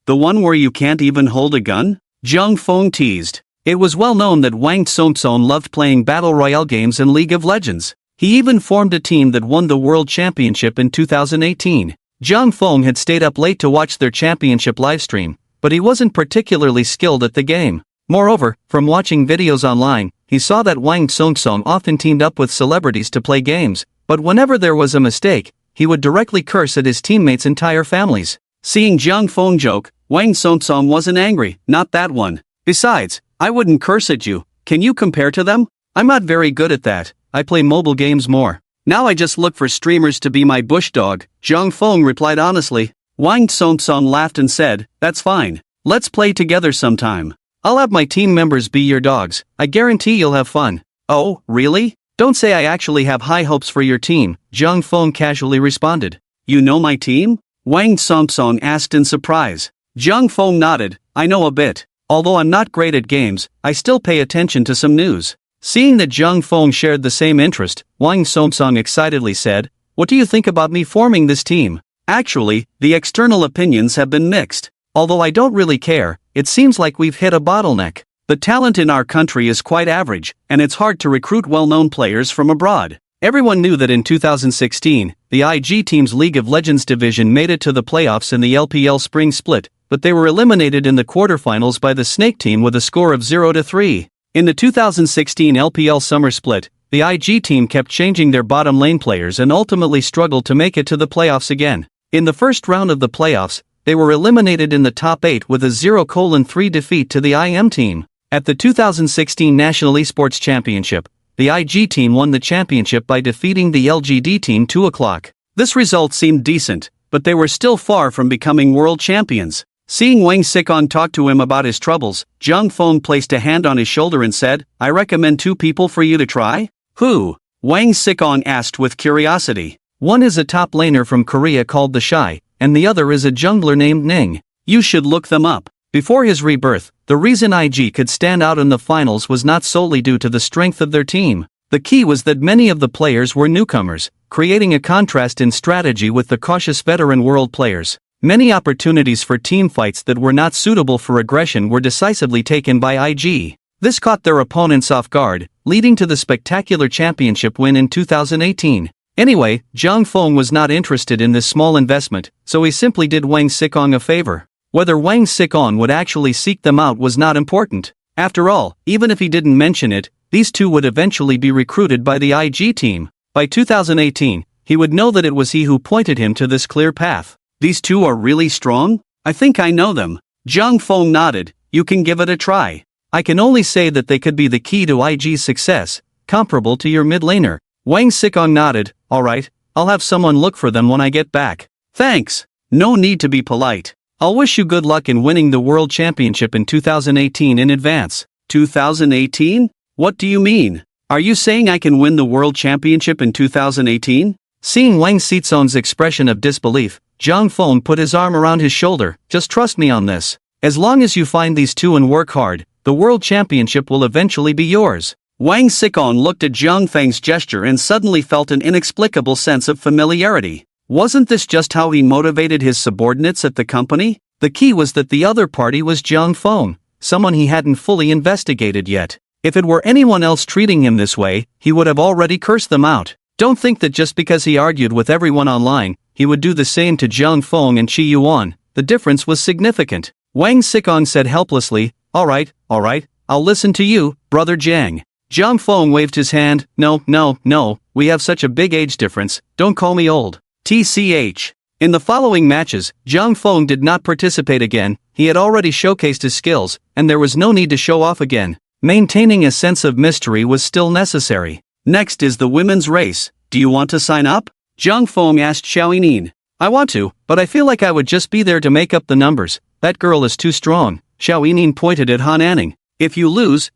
The one where you can't even hold a gun?" Jiang Feng teased. It was well known that Wang Songsong loved playing Battle Royale games in League of Legends. He even formed a team that won the World Championship in 2018. Jiang Feng had stayed up late to watch their championship livestream, but he wasn't particularly skilled at the game. Moreover, from watching videos online, he saw that Wang Songsong often teamed up with celebrities to play games, but whenever there was a mistake, he would directly curse at his teammates' entire families. Seeing Jiang Feng joke, Wang Songsong wasn't angry, "Not that one. Besides, I wouldn't curse at you. Can you compare to them? I'm not very good at that. I play mobile games more. Now I just look for streamers to be my bush dog," Jiang Feng replied honestly. Wang Songsong laughed and said, "That's fine. Let's play together sometime. I'll have my team members be your dogs. I guarantee you'll have fun." "Oh, really? Don't say I actually have high hopes for your team," Jiang Feng casually responded. "You know my team?" Wang Songsong asked in surprise. Jiang Feng nodded, "I know a bit. Although I'm not great at games, I still pay attention to some news." Seeing that Jiang Feng shared the same interest, Wang Songsong excitedly said, "What do you think about me forming this team?" "Actually, the external opinions have been mixed. Although I don't really care, it seems like we've hit a bottleneck. The talent in our country is quite average, and it's hard to recruit well-known players from abroad." Everyone knew that in 2016, the IG team's League of Legends division made it to the playoffs in the LPL Spring Split, but they were eliminated in the quarterfinals by the Snake team with a score of 0-3. In the 2016 LPL Summer Split, the IG team kept changing their bottom lane players and ultimately struggled to make it to the playoffs again. In the first round of the playoffs, they were eliminated in the top 8 with a 0-3 defeat to the IM team. At the 2016 National Esports Championship, the IG team won the championship by defeating the LGD team 2 o'clock. This result seemed decent, but they were still far from becoming world champions. Seeing Wang Xikong talk to him about his troubles, Jiang Feng placed a hand on his shoulder and said, "I recommend 2 people for you to try." "Who?" Wang Xikong asked with curiosity. "One is a top laner from Korea called The Shy, and the other is a jungler named Ning. You should look them up." Before his rebirth, the reason IG could stand out in the finals was not solely due to the strength of their team. The key was that many of the players were newcomers, creating a contrast in strategy with the cautious veteran world players. Many opportunities for teamfights that were not suitable for aggression were decisively taken by IG. This caught their opponents off guard, leading to the spectacular championship win in 2018. Anyway, Jiang Feng was not interested in this small investment, so he simply did Wang Xikong a favor. Whether Wang Xikong would actually seek them out was not important. After all, even if he didn't mention it, these two would eventually be recruited by the IG team. By 2018, he would know that it was he who pointed him to this clear path. "These two are really strong? I think I know them." Jiang Feng nodded, "You can give it a try. I can only say that they could be the key to IG's success, comparable to your mid laner." Wang Xikong nodded, "Alright, I'll have someone look for them when I get back." "Thanks. No need to be polite. I'll wish you good luck in winning the World Championship in 2018 in advance." 2018? What do you mean? Are you saying I can win the World Championship in 2018? Seeing Wang Xikong's expression of disbelief, Jiang Feng put his arm around his shoulder, "Just trust me on this. As long as you find these two and work hard, the world championship will eventually be yours. Wang Xikong looked at Jiang Feng's gesture and suddenly felt an inexplicable sense of familiarity. Wasn't this just how he motivated his subordinates at the company? The key was that the other party was Jiang Feng, someone he hadn't fully investigated yet. If it were anyone else treating him this way, he would have already cursed them out. Don't think that just because he argued with everyone online, he would do the same to Jiang Feng and Qi Yuan. The difference was significant. Wang Xikong said helplessly, all right, I'll listen to you, brother Jiang. Jiang Feng waved his hand, no, we have such a big age difference, don't call me old. TCH. In the following matches, Jiang Feng did not participate again, he had already showcased his skills, and there was no need to show off again. Maintaining a sense of mystery was still necessary. Next is the women's race. Do you want to sign up? Jiang Feng asked Xiao Yinin. I want to, but I feel like I would just be there to make up the numbers. That girl is too strong. Xiao Yinin pointed at Han Anning. If you lose,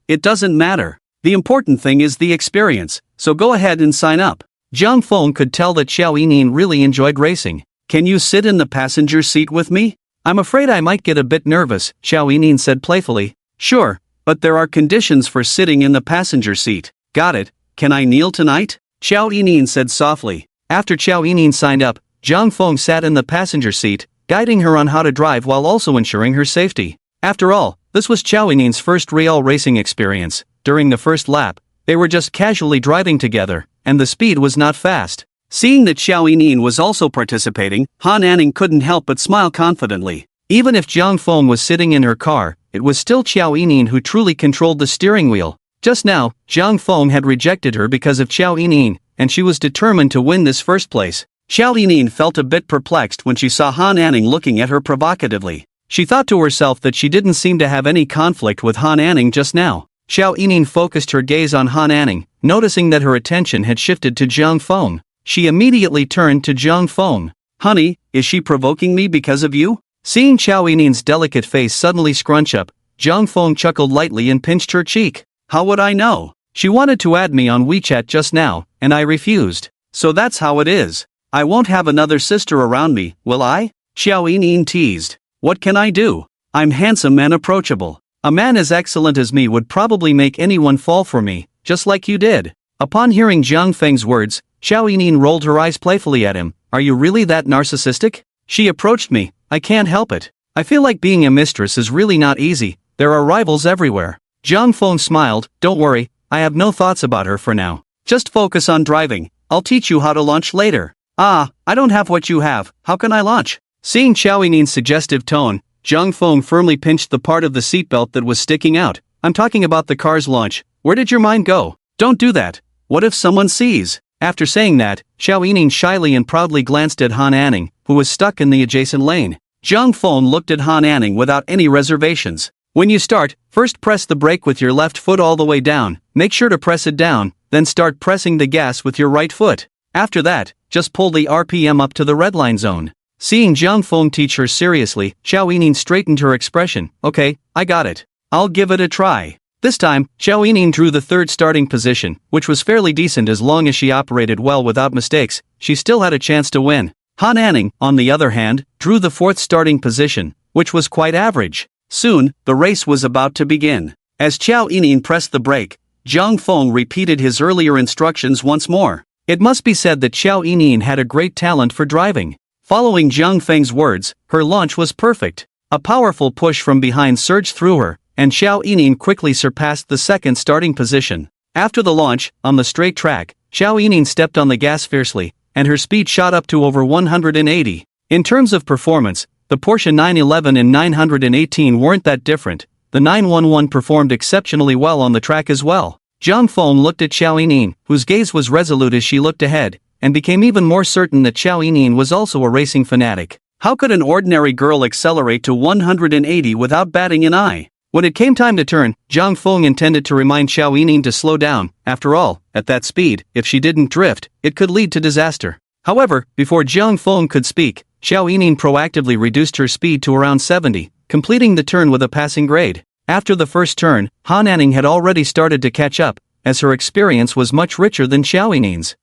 it doesn't matter. The important thing is the experience, so go ahead and sign up. Jiang Feng could tell that Xiao Yinin really enjoyed racing. Can you sit in the passenger seat with me? I'm afraid I might get a bit nervous, Xiao Yinin said playfully. Sure, but there are conditions for sitting in the passenger seat. Got it. Can I kneel tonight? Xiao Yinin said softly. After Xiao Yinin signed up, Jiang Feng sat in the passenger seat, guiding her on how to drive while also ensuring her safety. After all, this was Xiao Yinin's first real racing experience. During the first lap, they were just casually driving together, and the speed was not fast. Seeing that Xiao Yinin was also participating, Han Anning couldn't help but smile confidently. Even if Jiang Feng was sitting in her car, it was still Xiao Yinin who truly controlled the steering wheel. Just now, Jiang Feng had rejected her because of Xiao Yinin, and she was determined to win this first place. Xiao Yinin felt a bit perplexed when she saw Han Anning looking at her provocatively. She thought to herself that she didn't seem to have any conflict with Han Anning just now. Xiao Yinin focused her gaze on Han Anning, noticing that her attention had shifted to Jiang Feng. She immediately turned to Jiang Feng. Honey, is she provoking me because of you? Seeing Xiao Yinin's delicate face suddenly scrunch up, Jiang Feng chuckled lightly and pinched her cheek. How would I know? She wanted to add me on WeChat just now, and I refused. So that's how it is. I won't have another sister around me, will I? Xiao Yinin teased. What can I do? I'm handsome and approachable. A man as excellent as me would probably make anyone fall for me, just like you did. Upon hearing Jiang Feng's words, Xiao Yinin rolled her eyes playfully at him. Are you really that narcissistic? She approached me, I can't help it. I feel like being a mistress is really not easy, there are rivals everywhere. Jiang Feng smiled, don't worry, I have no thoughts about her for now. Just focus on driving, I'll teach you how to launch later. I don't have what you have, how can I launch? Seeing Xiao Yinin's suggestive tone, Jiang Feng firmly pinched the part of the seatbelt that was sticking out. I'm talking about the car's launch. Where did your mind go? Don't do that. What if someone sees? After saying that, Xiao Yinin shyly and proudly glanced at Han Anning, who was stuck in the adjacent lane. Jiang Feng looked at Han Anning without any reservations. When you start, first press the brake with your left foot all the way down, make sure to press it down, then start pressing the gas with your right foot. After that, just pull the RPM up to the red line zone. Seeing Jiang Feng teach her seriously, Xiao Yinin straightened her expression. Okay, I got it. I'll give it a try. This time, Xiao Yinin drew the third starting position, which was fairly decent as long as she operated well without mistakes. She still had a chance to win. Han Anning, on the other hand, drew the fourth starting position, which was quite average. Soon, the race was about to begin. As Xiao Yinin pressed the brake, Jiang Feng repeated his earlier instructions once more. It must be said that Xiao Yinin had a great talent for driving. Following Jiang Feng's words, her launch was perfect. A powerful push from behind surged through her, and Xiao Yinin quickly surpassed the second starting position. After the launch, on the straight track, Xiao Yinin stepped on the gas fiercely, and her speed shot up to over 180. In terms of performance, the Porsche 911 and 918 weren't that different. The 911 performed exceptionally well on the track as well. Jiang Feng looked at Xiao Yinin, whose gaze was resolute as she looked ahead, and became even more certain that Xiao Yinin was also a racing fanatic. How could an ordinary girl accelerate to 180 without batting an eye? When it came time to turn, Jiang Feng intended to remind Xiao Yinin to slow down. After all, at that speed, if she didn't drift, it could lead to disaster. However, before Jiang Feng could speak, Xiao Yinin proactively reduced her speed to around 70, completing the turn with a passing grade. After the first turn, Han Anning had already started to catch up, as her experience was much richer than Xiao Yinin's.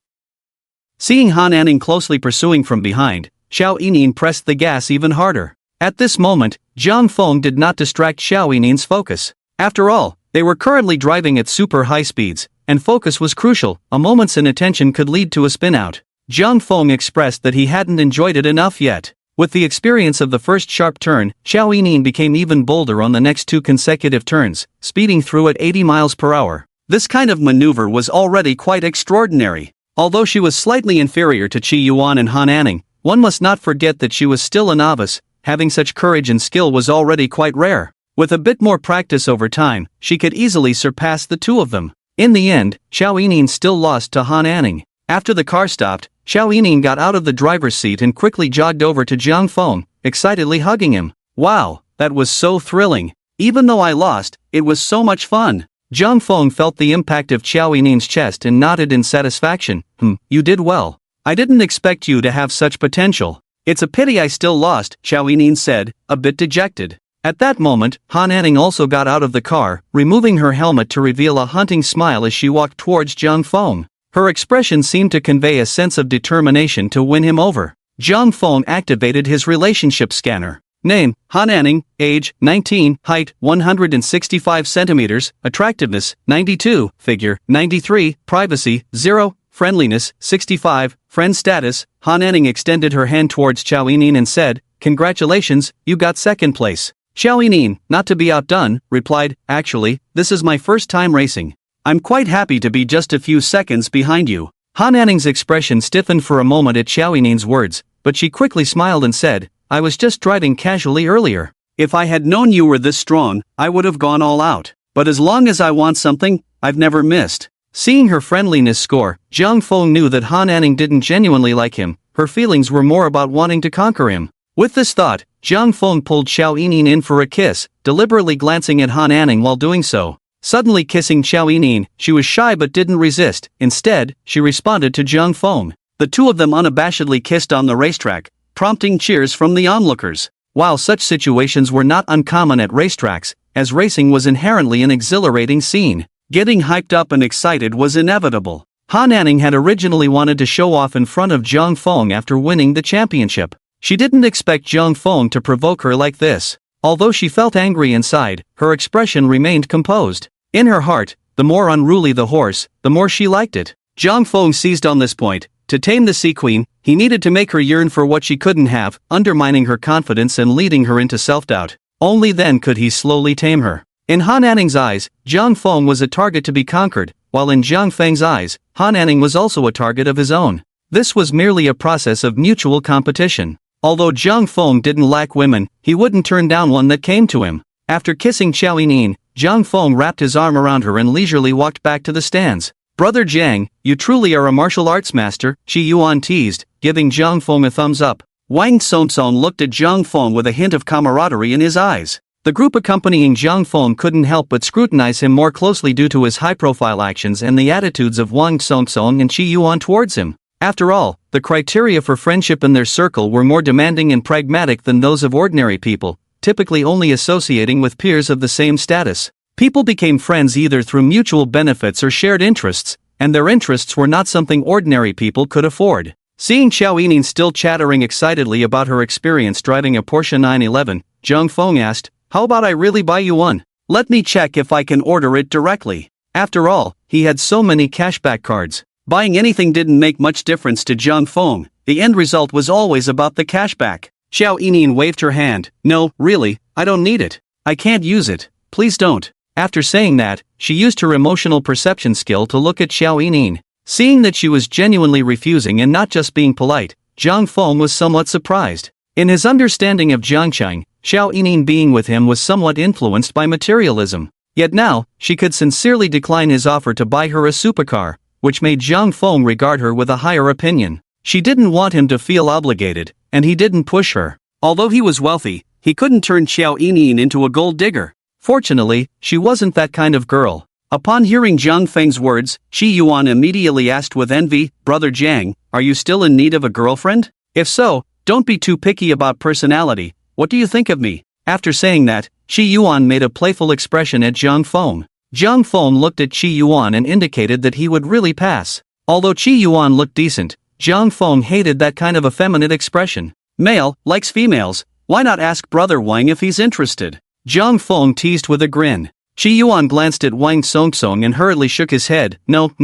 Seeing Han Anning closely pursuing from behind, Xiao Yinin pressed the gas even harder. At this moment, Jiang Feng did not distract Xiao Yinin's focus. After all, they were currently driving at super high speeds, and focus was crucial. A moment's inattention could lead to a spin-out. Jiang Feng expressed that he hadn't enjoyed it enough yet. With the experience of the first sharp turn, Xiao Yinin became even bolder on the next 2 consecutive turns, speeding through at 80 miles per hour. This kind of maneuver was already quite extraordinary. Although she was slightly inferior to Qi Yuan and Han Anning, one must not forget that she was still a novice. Having such courage and skill was already quite rare. With a bit more practice over time, she could easily surpass the two of them. In the end, Xiao Yinin still lost to Han Anning. After the car stopped, Xiao Yinin got out of the driver's seat and quickly jogged over to Jiang Feng, excitedly hugging him. Wow, that was so thrilling. Even though I lost, it was so much fun. Jiang Feng felt the impact of Xiao Yinin's chest and nodded in satisfaction. You did well. I didn't expect you to have such potential. It's a pity I still lost, Xiao Yinin said, a bit dejected. At that moment, Han Anning also got out of the car, removing her helmet to reveal a hunting smile as she walked towards Jiang Feng. Her expression seemed to convey a sense of determination to win him over. Jiang Feng activated his relationship scanner. Name, Han Anning, age, 19, height, 165 centimeters, attractiveness, 92, figure, 93, privacy, 0, friendliness, 65, friend status. Han Anning extended her hand towards Xiao Yinin and said, "Congratulations, you got second place." Xiao Yinin, not to be outdone, replied, "Actually, this is my first time racing. I'm quite happy to be just a few seconds behind you." Han Anning's expression stiffened for a moment at Xiao Yinin's words, but she quickly smiled and said, "I was just driving casually earlier. If I had known you were this strong, I would have gone all out. But as long as I want something, I've never missed." Seeing her friendliness score, Jiang Feng knew that Han Anning didn't genuinely like him. Her feelings were more about wanting to conquer him. With this thought, Jiang Feng pulled Xiao Yinin in for a kiss, deliberately glancing at Han Anning while doing so. Suddenly kissing Xiao Yinin, she was shy but didn't resist. Instead, she responded to Jiang Feng. The two of them unabashedly kissed on the racetrack, prompting cheers from the onlookers. While such situations were not uncommon at racetracks, as racing was inherently an exhilarating scene, getting hyped up and excited was inevitable. Han Anning had originally wanted to show off in front of Jiang Feng after winning the championship. She didn't expect Jiang Feng to provoke her like this. Although she felt angry inside, her expression remained composed. In her heart, the more unruly the horse, the more she liked it. Jiang Feng seized on this point. To tame the Sea Queen, he needed to make her yearn for what she couldn't have, undermining her confidence and leading her into self-doubt. Only then could he slowly tame her. In Han Anning's eyes, Jiang Feng was a target to be conquered, while in Jiang Feng's eyes, Han Anning was also a target of his own. This was merely a process of mutual competition. Although Jiang Feng didn't lack women, he wouldn't turn down one that came to him. After kissing Xiao Yinin, Jiang Feng wrapped his arm around her and leisurely walked back to the stands. "Brother Jiang, you truly are a martial arts master," Qi Yuan teased, giving Jiang Feng a thumbs up. Wang Songson looked at Jiang Feng with a hint of camaraderie in his eyes. The group accompanying Jiang Feng couldn't help but scrutinize him more closely due to his high-profile actions and the attitudes of Wang Songson and Qi Yuan towards him. After all, the criteria for friendship in their circle were more demanding and pragmatic than those of ordinary people, typically only associating with peers of the same status. People became friends either through mutual benefits or shared interests, and their interests were not something ordinary people could afford. Seeing Xiao Yinin still chattering excitedly about her experience driving a Porsche 911, Jiang Feng asked, "How about I really buy you one? Let me check if I can order it directly." After all, he had so many cashback cards. Buying anything didn't make much difference to Jiang Feng. The end result was always about the cashback. Xiao Yinin waved her hand. "No, really, I don't need it. I can't use it. Please don't." After saying that, she used her emotional perception skill to look at Xiao Yinin. Seeing that she was genuinely refusing and not just being polite, Jiang Feng was somewhat surprised. In his understanding of Jiangcheng, Xiao Yinin being with him was somewhat influenced by materialism. Yet now, she could sincerely decline his offer to buy her a supercar, which made Jiang Feng regard her with a higher opinion. She didn't want him to feel obligated, and he didn't push her. Although he was wealthy, he couldn't turn Xiao Yinin into a gold digger. Fortunately, she wasn't that kind of girl. Upon hearing Jiang Feng's words, Qi Yuan immediately asked with envy, "Brother Jiang, are you still in need of a girlfriend? If so, don't be too picky about personality. What do you think of me?" After saying that, Qi Yuan made a playful expression at Jiang Feng. Jiang Feng looked at Qi Yuan and indicated that he would really pass. Although Qi Yuan looked decent, Jiang Feng hated that kind of effeminate expression. Male likes females, Why not ask Brother Wang if he's interested? Zhang Feng teased with a grin. Chi Yuan glanced at Wang Songsong and hurriedly shook his head. No,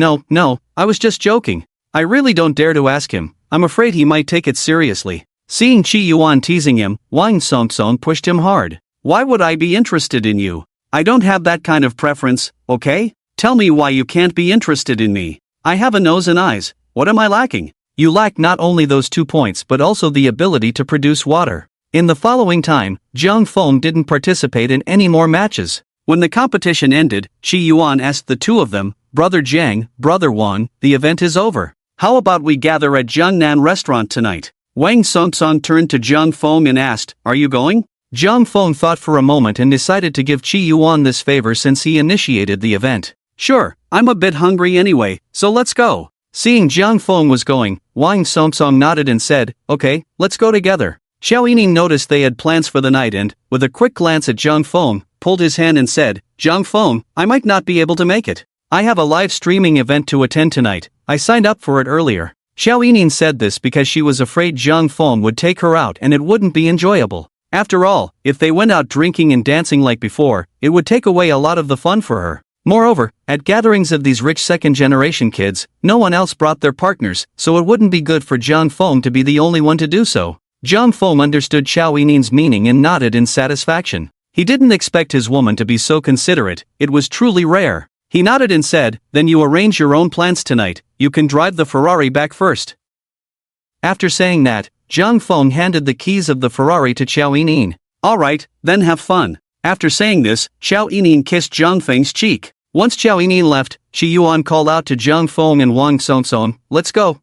I was just joking. I really don't dare to ask him. I'm afraid he might take it seriously. Seeing Chi Yuan teasing him, Wang Songsong pushed him hard. Why would I be interested in you? I don't have that kind of preference, okay? Tell me why you can't be interested in me. I have a nose and eyes. What am I lacking? You lack not only those 2 points but also the ability to produce water. In the following time, Zhang Feng didn't participate in any more matches. When the competition ended, Chi Yuan asked the two of them, Brother Jiang, Brother Wan, the event is over. How about we gather at Jiangnan restaurant tonight? Wang Songsong turned to Zhang Feng and asked, are you going? Zhang Feng thought for a moment and decided to give Chi Yuan this favor since he initiated the event. Sure, I'm a bit hungry anyway, so let's go. Seeing Zhang Feng was going, Wang Songsong nodded and said, okay, let's go together. Xiao Yining noticed they had plans for the night and, with a quick glance at Zhang Feng, pulled his hand and said, Zhang Feng, I might not be able to make it. I have a live streaming event to attend tonight. I signed up for it earlier. Xiao Yining said this because she was afraid Zhang Feng would take her out and it wouldn't be enjoyable. After all, if they went out drinking and dancing like before, it would take away a lot of the fun for her. Moreover, at gatherings of these rich second-generation kids, no one else brought their partners, so it wouldn't be good for Zhang Feng to be the only one to do so. Zhang Feng understood Xiao Yining's meaning and nodded in satisfaction. He didn't expect his woman to be so considerate, it was truly rare. He nodded and said, then you arrange your own plans tonight, you can drive the Ferrari back first. After saying that, Zhang Feng handed the keys of the Ferrari to Xiao Yining. Alright, then have fun. After saying this, Xiao Yining kissed Zhang Feng's cheek. Once Xiao Yining left, Chi Yuan called out to Zhang Feng and Wang Songsong, let's go.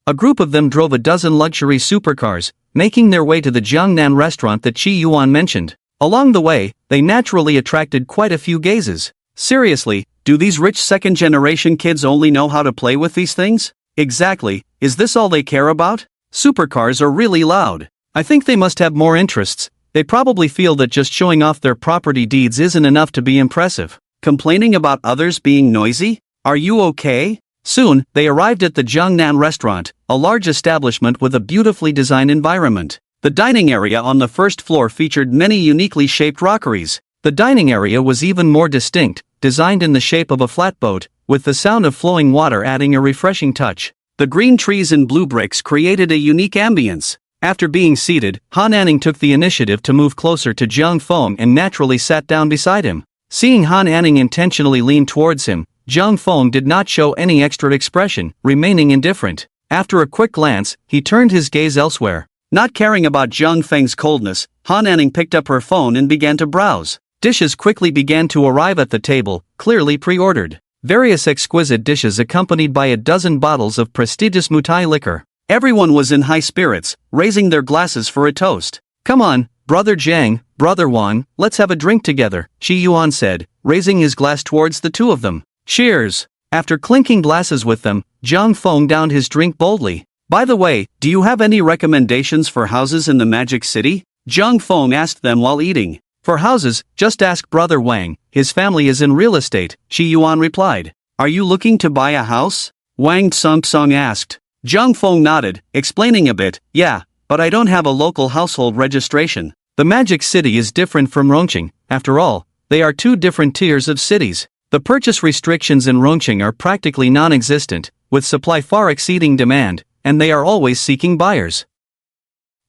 A group of them drove a dozen luxury supercars, making their way to the Jiangnan restaurant that Chi Yuan mentioned. Along the way, they naturally attracted quite a few gazes. Seriously, do these rich second-generation kids only know how to play with these things? Exactly, is this all they care about? Supercars are really loud. I think they must have more interests. They probably feel that just showing off their property deeds isn't enough to be impressive. Complaining about others being noisy? Are you okay? Soon, they arrived at the Jiangnan restaurant, a large establishment with a beautifully designed environment. The dining area on the first floor featured many uniquely shaped rockeries. The dining area was even more distinct, designed in the shape of a flatboat, with the sound of flowing water adding a refreshing touch. The green trees and blue bricks created a unique ambience. After being seated, Han Anning took the initiative to move closer to Zhang Feng and naturally sat down beside him. Seeing Han Anning intentionally lean towards him, Zhang Feng did not show any extra expression, remaining indifferent. After a quick glance, he turned his gaze elsewhere. Not caring about Zhang Feng's coldness, Han Anning picked up her phone and began to browse. Dishes quickly began to arrive at the table, clearly pre-ordered. Various exquisite dishes accompanied by a dozen bottles of prestigious Mutai liquor. Everyone was in high spirits, raising their glasses for a toast. Come on, Brother Jiang, Brother Wan, let's have a drink together, Chi Yuan said, raising his glass towards the two of them. Cheers! After clinking glasses with them, Zhang Feng downed his drink boldly. By the way, do you have any recommendations for houses in the Magic City? Zhang Feng asked them while eating. For houses, just ask Brother Wang, his family is in real estate, Chi Yuan replied. Are you looking to buy a house? Wang Songsong asked. Zhang Feng nodded, explaining a bit, yeah, but I don't have a local household registration. The Magic City is different from Rongqing, after all, they are two different tiers of cities. The purchase restrictions in Rongqing are practically non-existent, with supply far exceeding demand, and they are always seeking buyers.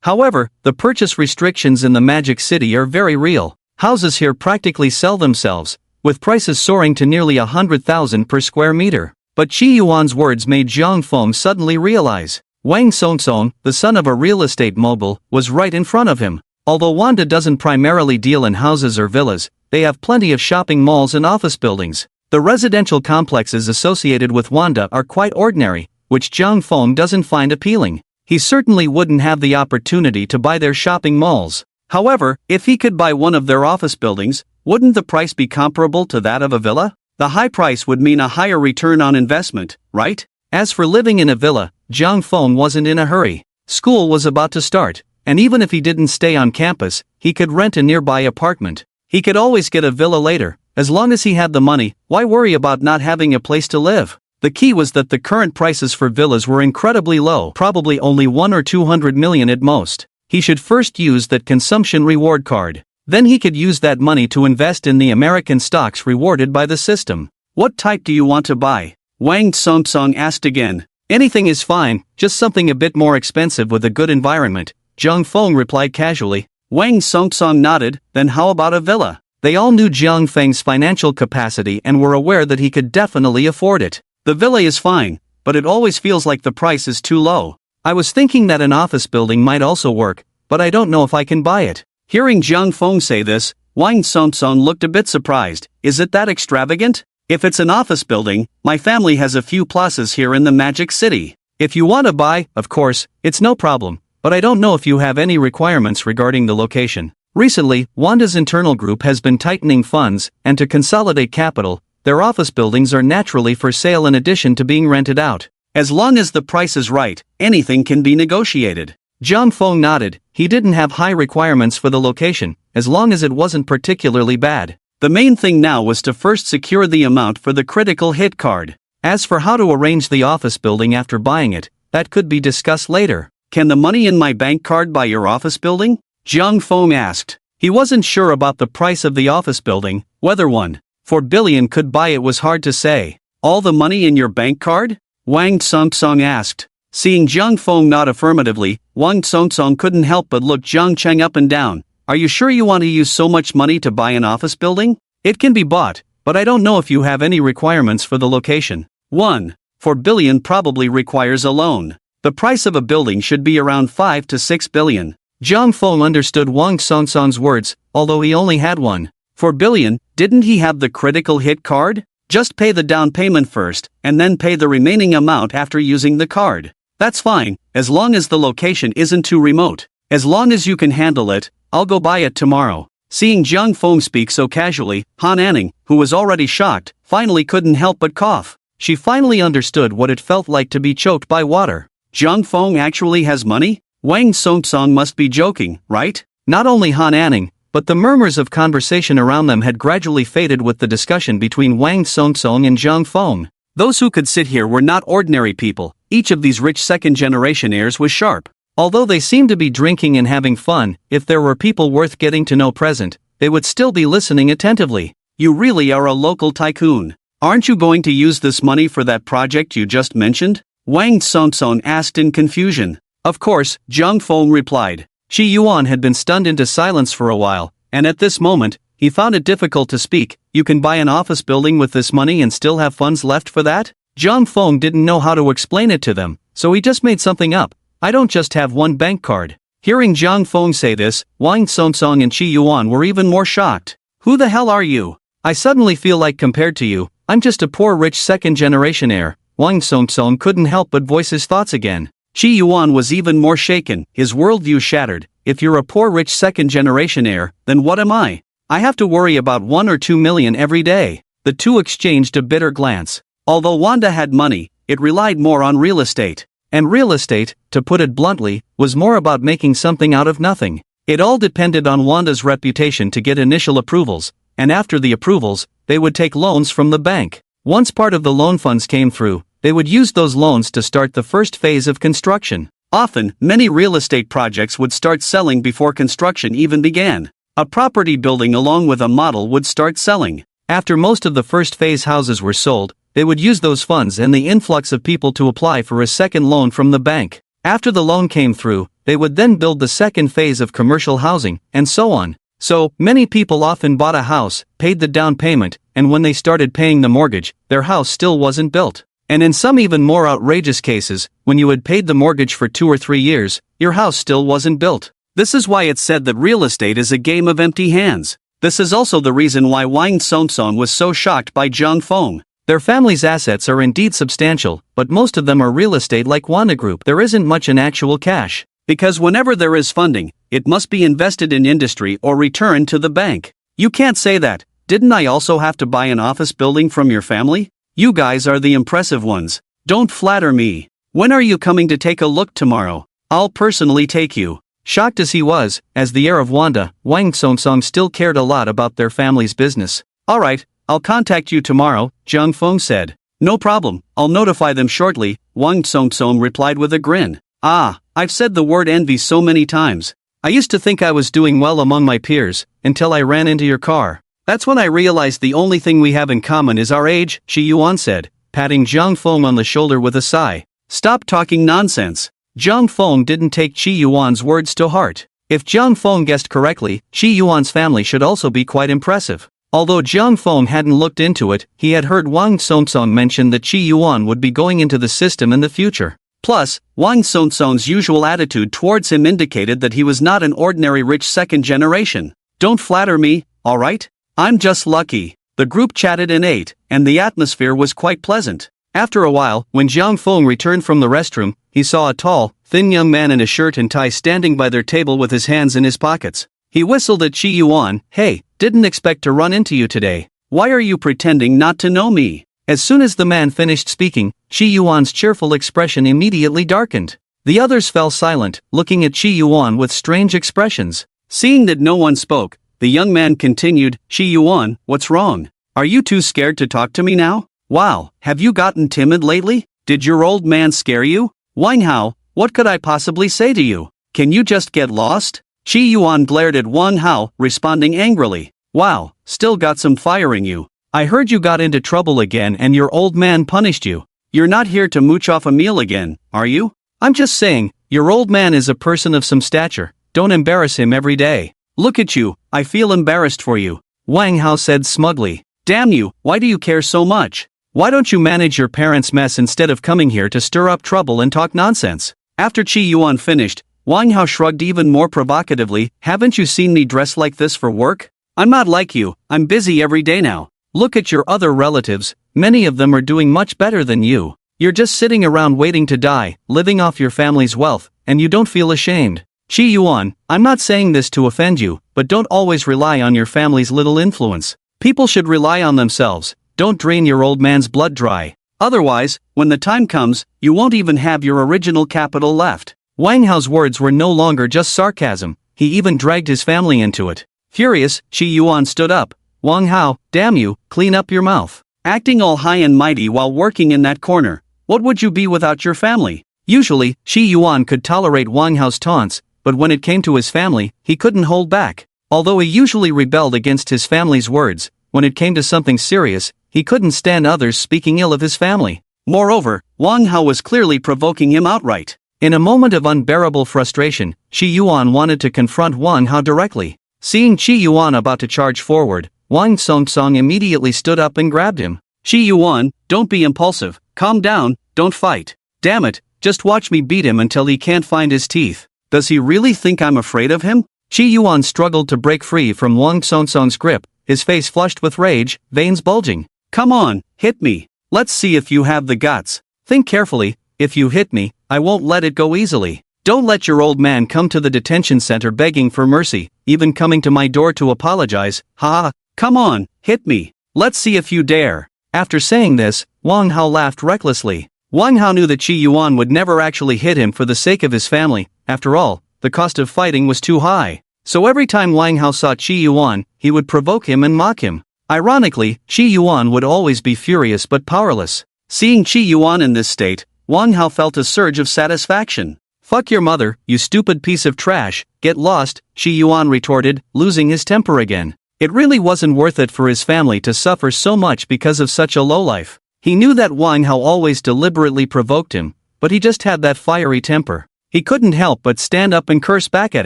However, the purchase restrictions in the Magic City are very real. Houses here practically sell themselves, with prices soaring to nearly 100,000 per square meter. But Chi Yuan's words made Zhang Feng suddenly realize. Wang Songsong, the son of a real estate mogul, was right in front of him. Although Wanda doesn't primarily deal in houses or villas, they have plenty of shopping malls and office buildings. The residential complexes associated with Wanda are quite ordinary, which Zhang Feng doesn't find appealing. He certainly wouldn't have the opportunity to buy their shopping malls. However, if he could buy one of their office buildings, wouldn't the price be comparable to that of a villa? The high price would mean a higher return on investment, right? As for living in a villa, Zhang Feng wasn't in a hurry. School was about to start, and even if he didn't stay on campus, he could rent a nearby apartment. He could always get a villa later. As long as he had the money, why worry about not having a place to live? The key was that the current prices for villas were incredibly low, probably only 1 or 200 million at most. He should first use that consumption reward card. Then he could use that money to invest in the American stocks rewarded by the system. What type do you want to buy? Wang Tsungsong asked again. Anything is fine, just something a bit more expensive with a good environment, Jiang Feng replied casually. Wang Tsungsong nodded. Then how about a villa? They all knew Jiang Feng's financial capacity and were aware that he could definitely afford it. The villa is fine, but it always feels like the price is too low. I was thinking that an office building might also work, but I don't know if I can buy it. Hearing Jiang Feng say this, Wang Tsungsong looked a bit surprised. Is it that extravagant? If it's an office building, my family has a few plazas here in the Magic City. If you want to buy, of course, it's no problem, but I don't know if you have any requirements regarding the location. Recently, Wanda's internal group has been tightening funds, and to consolidate capital, their office buildings are naturally for sale in addition to being rented out. As long as the price is right, anything can be negotiated. Jiang Feng nodded. He didn't have high requirements for the location, as long as it wasn't particularly bad. The main thing now was to first secure the amount for the critical hit card. As for how to arrange the office building after buying it, that could be discussed later. Can the money in my bank card buy your office building? Jiang Feng asked. He wasn't sure about the price of the office building, whether 1.4 billion could buy it was hard to say. All the money in your bank card? Wang Tsungsong asked. Seeing Jiang Feng nod affirmatively, Wang Tsungsong couldn't help but look Jiang Cheng up and down. Are you sure you want to use so much money to buy an office building? It can be bought, but I don't know if you have any requirements for the location. 1.4 billion probably requires a loan. The price of a building should be around 5 to 6 billion. Jiang Feng understood Wang Tsungsong's words, although he only had 1.4 billion, didn't he have the critical hit card? Just pay the down payment first, and then pay the remaining amount after using the card. That's fine, as long as the location isn't too remote. As long as you can handle it, I'll go buy it tomorrow. Seeing Jiang Feng speak so casually, Han Anning, who was already shocked, finally couldn't help but cough. She finally understood what it felt like to be choked by water. Jiang Feng actually has money? Wang Tsungsong must be joking, right? Not only Han Anning, but the murmurs of conversation around them had gradually faded with the discussion between Wang Tsungsong and Jiang Feng. Those who could sit here were not ordinary people. Each of these rich second-generation heirs was sharp. Although they seemed to be drinking and having fun, if there were people worth getting to know present, they would still be listening attentively. You really are a local tycoon. Aren't you going to use this money for that project you just mentioned? Wang Tsungsong asked in confusion. Of course, Jiang Feng replied. Shi Yuan had been stunned into silence for a while, and at this moment, he found it difficult to speak. You can buy an office building with this money and still have funds left for that? Jiang Feng didn't know how to explain it to them, so he just made something up. I don't just have one bank card. Hearing Jiang Feng say this, Wang Tsungsong and Shi Yuan were even more shocked. Who the hell are you? I suddenly feel like compared to you, I'm just a poor rich second-generation heir. Wang Tsungsong couldn't help but voice his thoughts again. Shi Yuan was even more shaken, his worldview shattered. If you're a poor rich second-generation heir, then what am I? I have to worry about 1 or 2 million every day. The two exchanged a bitter glance. Although Wanda had money, it relied more on real estate. And real estate, to put it bluntly, was more about making something out of nothing. It all depended on Wanda's reputation to get initial approvals, and after the approvals, they would take loans from the bank. Once part of the loan funds came through, they would use those loans to start the first phase of construction. Often, many real estate projects would start selling before construction even began. A property building along with a model would start selling. After most of the first phase houses were sold, they would use those funds and the influx of people to apply for a second loan from the bank. After the loan came through, they would then build the second phase of commercial housing, and so on. So, many people often bought a house, paid the down payment, and when they started paying the mortgage, their house still wasn't built. And in some even more outrageous cases, when you had paid the mortgage for 2 or 3 years, your house still wasn't built. This is why it's said that real estate is a game of empty hands. This is also the reason why Wang Tsungsong was so shocked by Jiang Feng. Their family's assets are indeed substantial, but most of them are real estate like Wanda Group. There isn't much in actual cash. Because whenever there is funding, it must be invested in industry or returned to the bank. You can't say that. Didn't I also have to buy an office building from your family? You guys are the impressive ones. Don't flatter me. When are you coming to take a look tomorrow? I'll personally take you. Shocked as he was, as the heir of Wanda, Wang Tsungsong still cared a lot about their family's business. Alright, I'll contact you tomorrow, Jiang Feng said. No problem, I'll notify them shortly, Wang Tsungsong replied with a grin. Ah, I've said the word envy so many times. I used to think I was doing well among my peers, until I ran into your car. That's when I realized the only thing we have in common is our age, Shi Yuan said, patting Zhang Feng on the shoulder with a sigh. Stop talking nonsense. Zhang Feng didn't take Shi Yuan's words to heart. If Zhang Feng guessed correctly, Shi Yuan's family should also be quite impressive. Although Zhang Feng hadn't looked into it, he had heard Wang Songsong mention that Shi Yuan would be going into the system in the future. Plus, Wang Songsong's usual attitude towards him indicated that he was not an ordinary rich second generation. Don't flatter me, alright? I'm just lucky. The group chatted and ate, and the atmosphere was quite pleasant. After a while, when Zhang Feng returned from the restroom, he saw a tall, thin young man in a shirt and tie standing by their table with his hands in his pockets. He whistled at Shi Yuan. Hey, didn't expect to run into you today. Why are you pretending not to know me? As soon as the man finished speaking, Shi Yuan's cheerful expression immediately darkened. The others fell silent, looking at Shi Yuan with strange expressions. Seeing that no one spoke, the young man continued, Shi Yuan, what's wrong? Are you too scared to talk to me now? Wow, have you gotten timid lately? Did your old man scare you? Wang Hao, what could I possibly say to you? Can you just get lost? Shi Yuan glared at Wang Hao, responding angrily. Wow, still got some fire in you. I heard you got into trouble again and your old man punished you. You're not here to mooch off a meal again, are you? I'm just saying, your old man is a person of some stature. Don't embarrass him every day. Look at you, I feel embarrassed for you. Wang Hao said smugly. Damn you, why do you care so much? Why don't you manage your parents' mess instead of coming here to stir up trouble and talk nonsense? After Shi Yuan finished, Wang Hao shrugged even more provocatively. Haven't you seen me dress like this for work? I'm not like you, I'm busy every day now. Look at your other relatives, many of them are doing much better than you. You're just sitting around waiting to die, living off your family's wealth, and you don't feel ashamed. Shi Yuan, I'm not saying this to offend you, but don't always rely on your family's little influence. People should rely on themselves, don't drain your old man's blood dry. Otherwise, when the time comes, you won't even have your original capital left. Wang Hao's words were no longer just sarcasm, he even dragged his family into it. Furious, Shi Yuan stood up. Wang Hao, damn you, clean up your mouth. Acting all high and mighty while working in that corner, what would you be without your family? Usually, Shi Yuan could tolerate Wang Hao's taunts, but when it came to his family, he couldn't hold back. Although he usually rebelled against his family's words, when it came to something serious, he couldn't stand others speaking ill of his family. Moreover, Wang Hao was clearly provoking him outright. In a moment of unbearable frustration, Shi Yuan wanted to confront Wang Hao directly. Seeing Shi Yuan about to charge forward, Wang Songsong immediately stood up and grabbed him. Shi Yuan, don't be impulsive, calm down, don't fight. Damn it, just watch me beat him until he can't find his teeth. Does he really think I'm afraid of him? Shi Yuan struggled to break free from Wang Songsong's grip, his face flushed with rage, veins bulging. Come on, hit me. Let's see if you have the guts. Think carefully, if you hit me, I won't let it go easily. Don't let your old man come to the detention center begging for mercy, even coming to my door to apologize, ha. Come on, hit me. Let's see if you dare. After saying this, Wang Hao laughed recklessly. Wang Hao knew that Shi Yuan would never actually hit him for the sake of his family. After all, the cost of fighting was too high. So every time Wang Hao saw Shi Yuan, he would provoke him and mock him. Ironically, Shi Yuan would always be furious but powerless. Seeing Shi Yuan in this state, Wang Hao felt a surge of satisfaction. Fuck your mother, you stupid piece of trash, get lost, Shi Yuan retorted, losing his temper again. It really wasn't worth it for his family to suffer so much because of such a lowlife. He knew that Wang Hao always deliberately provoked him, but he just had that fiery temper. He couldn't help but stand up and curse back at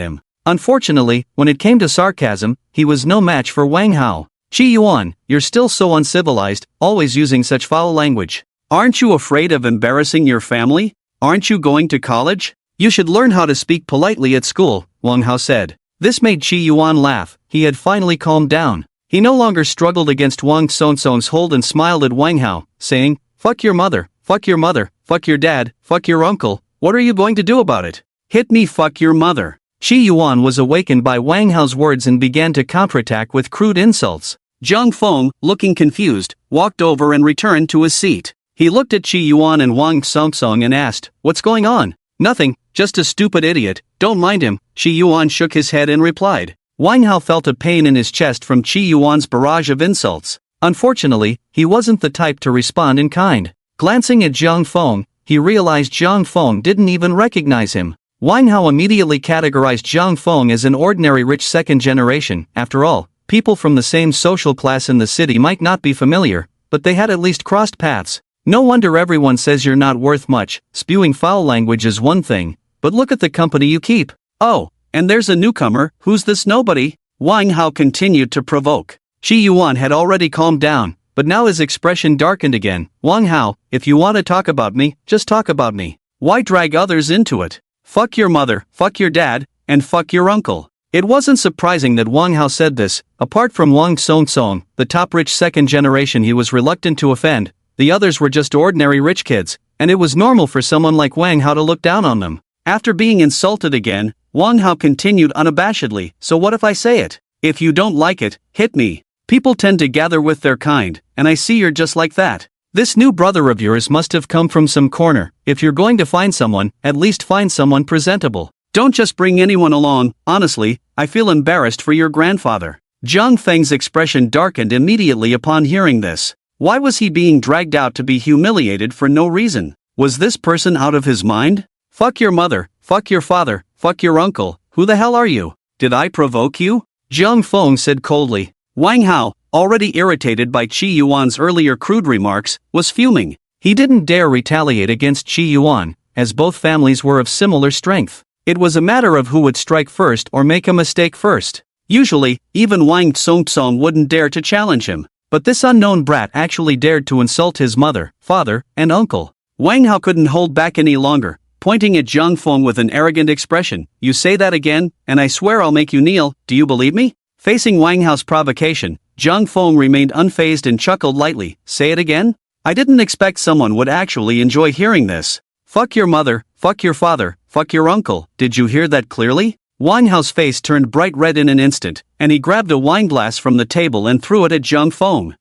him. Unfortunately, when it came to sarcasm, he was no match for Wang Hao. Shi Yuan, you're still so uncivilized, always using such foul language. Aren't you afraid of embarrassing your family? Aren't you going to college? You should learn how to speak politely at school, Wang Hao said. This made Shi Yuan laugh, he had finally calmed down. He no longer struggled against Wang Songsong's hold and smiled at Wang Hao, saying, fuck your mother, fuck your mother, fuck your dad, fuck your uncle, what are you going to do about it? Hit me, fuck your mother. Shi Yuan was awakened by Wang Hao's words and began to counterattack with crude insults. Zhang Feng, looking confused, walked over and returned to his seat. He looked at Shi Yuan and Wang Songsong and asked, what's going on? Nothing, just a stupid idiot, don't mind him, Shi Yuan shook his head and replied. Wang Hao felt a pain in his chest from Shi Yuan's barrage of insults. Unfortunately, he wasn't the type to respond in kind. Glancing at Zhang Feng, he realized Zhang Feng didn't even recognize him. Wang Hao immediately categorized Zhang Feng as an ordinary rich second generation. After all, people from the same social class in the city might not be familiar, but they had at least crossed paths. No wonder everyone says you're not worth much. Spewing foul language is one thing, but look at the company you keep. Oh, and there's a newcomer. Who's this nobody? Wang Hao continued to provoke. Qi Yuan had already calmed down, but now his expression darkened again. Wang Hao, if you want to talk about me, just talk about me. Why drag others into it? Fuck your mother, fuck your dad, and fuck your uncle. It wasn't surprising that Wang Hao said this. Apart from Wang Song, the top rich second generation he was reluctant to offend, the others were just ordinary rich kids, and it was normal for someone like Wang Hao to look down on them. After being insulted again, Wang Hao continued unabashedly, so what if I say it? If you don't like it, hit me. People tend to gather with their kind, and I see you're just like that. This new brother of yours must have come from some corner. If you're going to find someone, at least find someone presentable. Don't just bring anyone along. Honestly, I feel embarrassed for your grandfather. Zhang Feng's expression darkened immediately upon hearing this. Why was he being dragged out to be humiliated for no reason? Was this person out of his mind? Fuck your mother, fuck your father, fuck your uncle. Who the hell are you? Did I provoke you? Zhang Feng said coldly. Wang Hao, already irritated by Qi Yuan's earlier crude remarks, was fuming. He didn't dare retaliate against Qi Yuan, as both families were of similar strength. It was a matter of who would strike first or make a mistake first. Usually, even Wang Song wouldn't dare to challenge him. But this unknown brat actually dared to insult his mother, father, and uncle. Wang Hao couldn't hold back any longer, pointing at Zhang Feng with an arrogant expression. You say that again, and I swear I'll make you kneel. Do you believe me? Facing Wang Hao's provocation, Zhang Feng remained unfazed and chuckled lightly. Say it again? I didn't expect someone would actually enjoy hearing this. Fuck your mother, fuck your father, fuck your uncle. Did you hear that clearly? Wang Hao's face turned bright red in an instant, and he grabbed a wine glass from the table and threw it at Zhang Feng.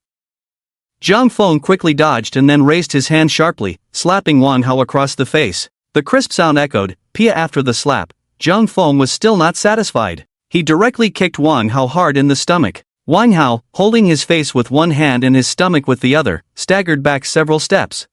Zhang Feng quickly dodged and then raised his hand sharply, slapping Wang Hao across the face. The crisp sound echoed. Pia after the slap, Zhang Feng was still not satisfied. He directly kicked Wang Hao hard in the stomach. Wang Hao, holding his face with one hand and his stomach with the other, staggered back several steps.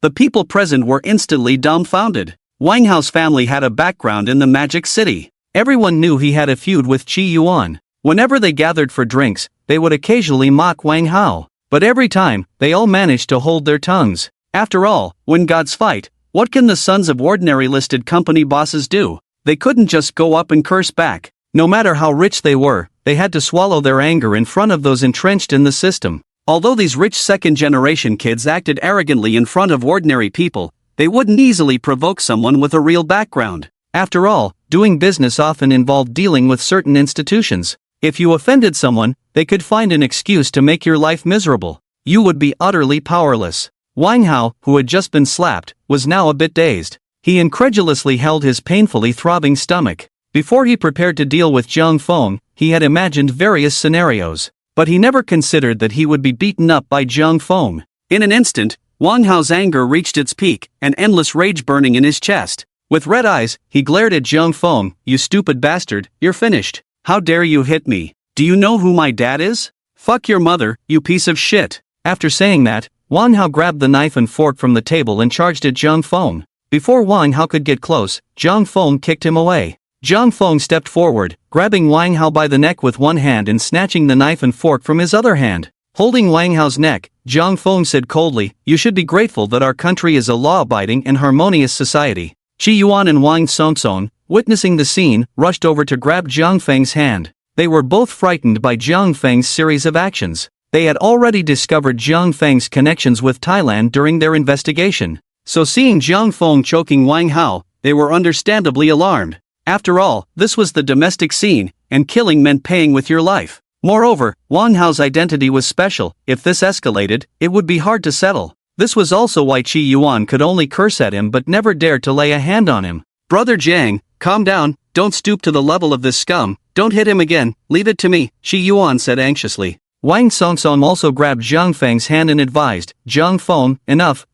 The people present were instantly dumbfounded. Wang Hao's family had a background in the Magic City. Everyone knew he had a feud with Qi Yuan. Whenever they gathered for drinks, they would occasionally mock Wang Hao. But every time, they all managed to hold their tongues. After all, when gods fight, what can the sons of ordinary listed company bosses do? They couldn't just go up and curse back. No matter how rich they were, they had to swallow their anger in front of those entrenched in the system. Although these rich second-generation kids acted arrogantly in front of ordinary people, they wouldn't easily provoke someone with a real background. After all, doing business often involved dealing with certain institutions. If you offended someone, they could find an excuse to make your life miserable. You would be utterly powerless. Wang Hao, who had just been slapped, was now a bit dazed. He incredulously held his painfully throbbing stomach. Before he prepared to deal with Zhang Feng, he had imagined various scenarios. But he never considered that he would be beaten up by Zhang Feng. In an instant, Wang Hao's anger reached its peak, an endless rage burning in his chest. With red eyes, he glared at Zhang Feng. You stupid bastard, you're finished. How dare you hit me? Do you know who my dad is? Fuck your mother, you piece of shit. After saying that, Wang Hao grabbed the knife and fork from the table and charged at Zhang Feng. Before Wang Hao could get close, Zhang Feng kicked him away. Zhang Feng stepped forward, grabbing Wang Hao by the neck with one hand and snatching the knife and fork from his other hand. Holding Wang Hao's neck, Zhang Feng said coldly, you should be grateful that our country is a law-abiding and harmonious society. Qi Yuan and Wang Song, witnessing the scene, rushed over to grab Zhang Feng's hand. They were both frightened by Zhang Feng's series of actions. They had already discovered Zhang Feng's connections with Thailand during their investigation. So seeing Zhang Feng choking Wang Hao, they were understandably alarmed. After all, this was the domestic scene, and killing meant paying with your life. Moreover, Wang Hao's identity was special. If this escalated, it would be hard to settle. This was also why Qi Yuan could only curse at him but never dared to lay a hand on him. Brother Jiang, calm down, don't stoop to the level of this scum, don't hit him again, leave it to me, Qi Yuan said anxiously. Wang Song also grabbed Zhang Feng's hand and advised, Zhang Feng, enough.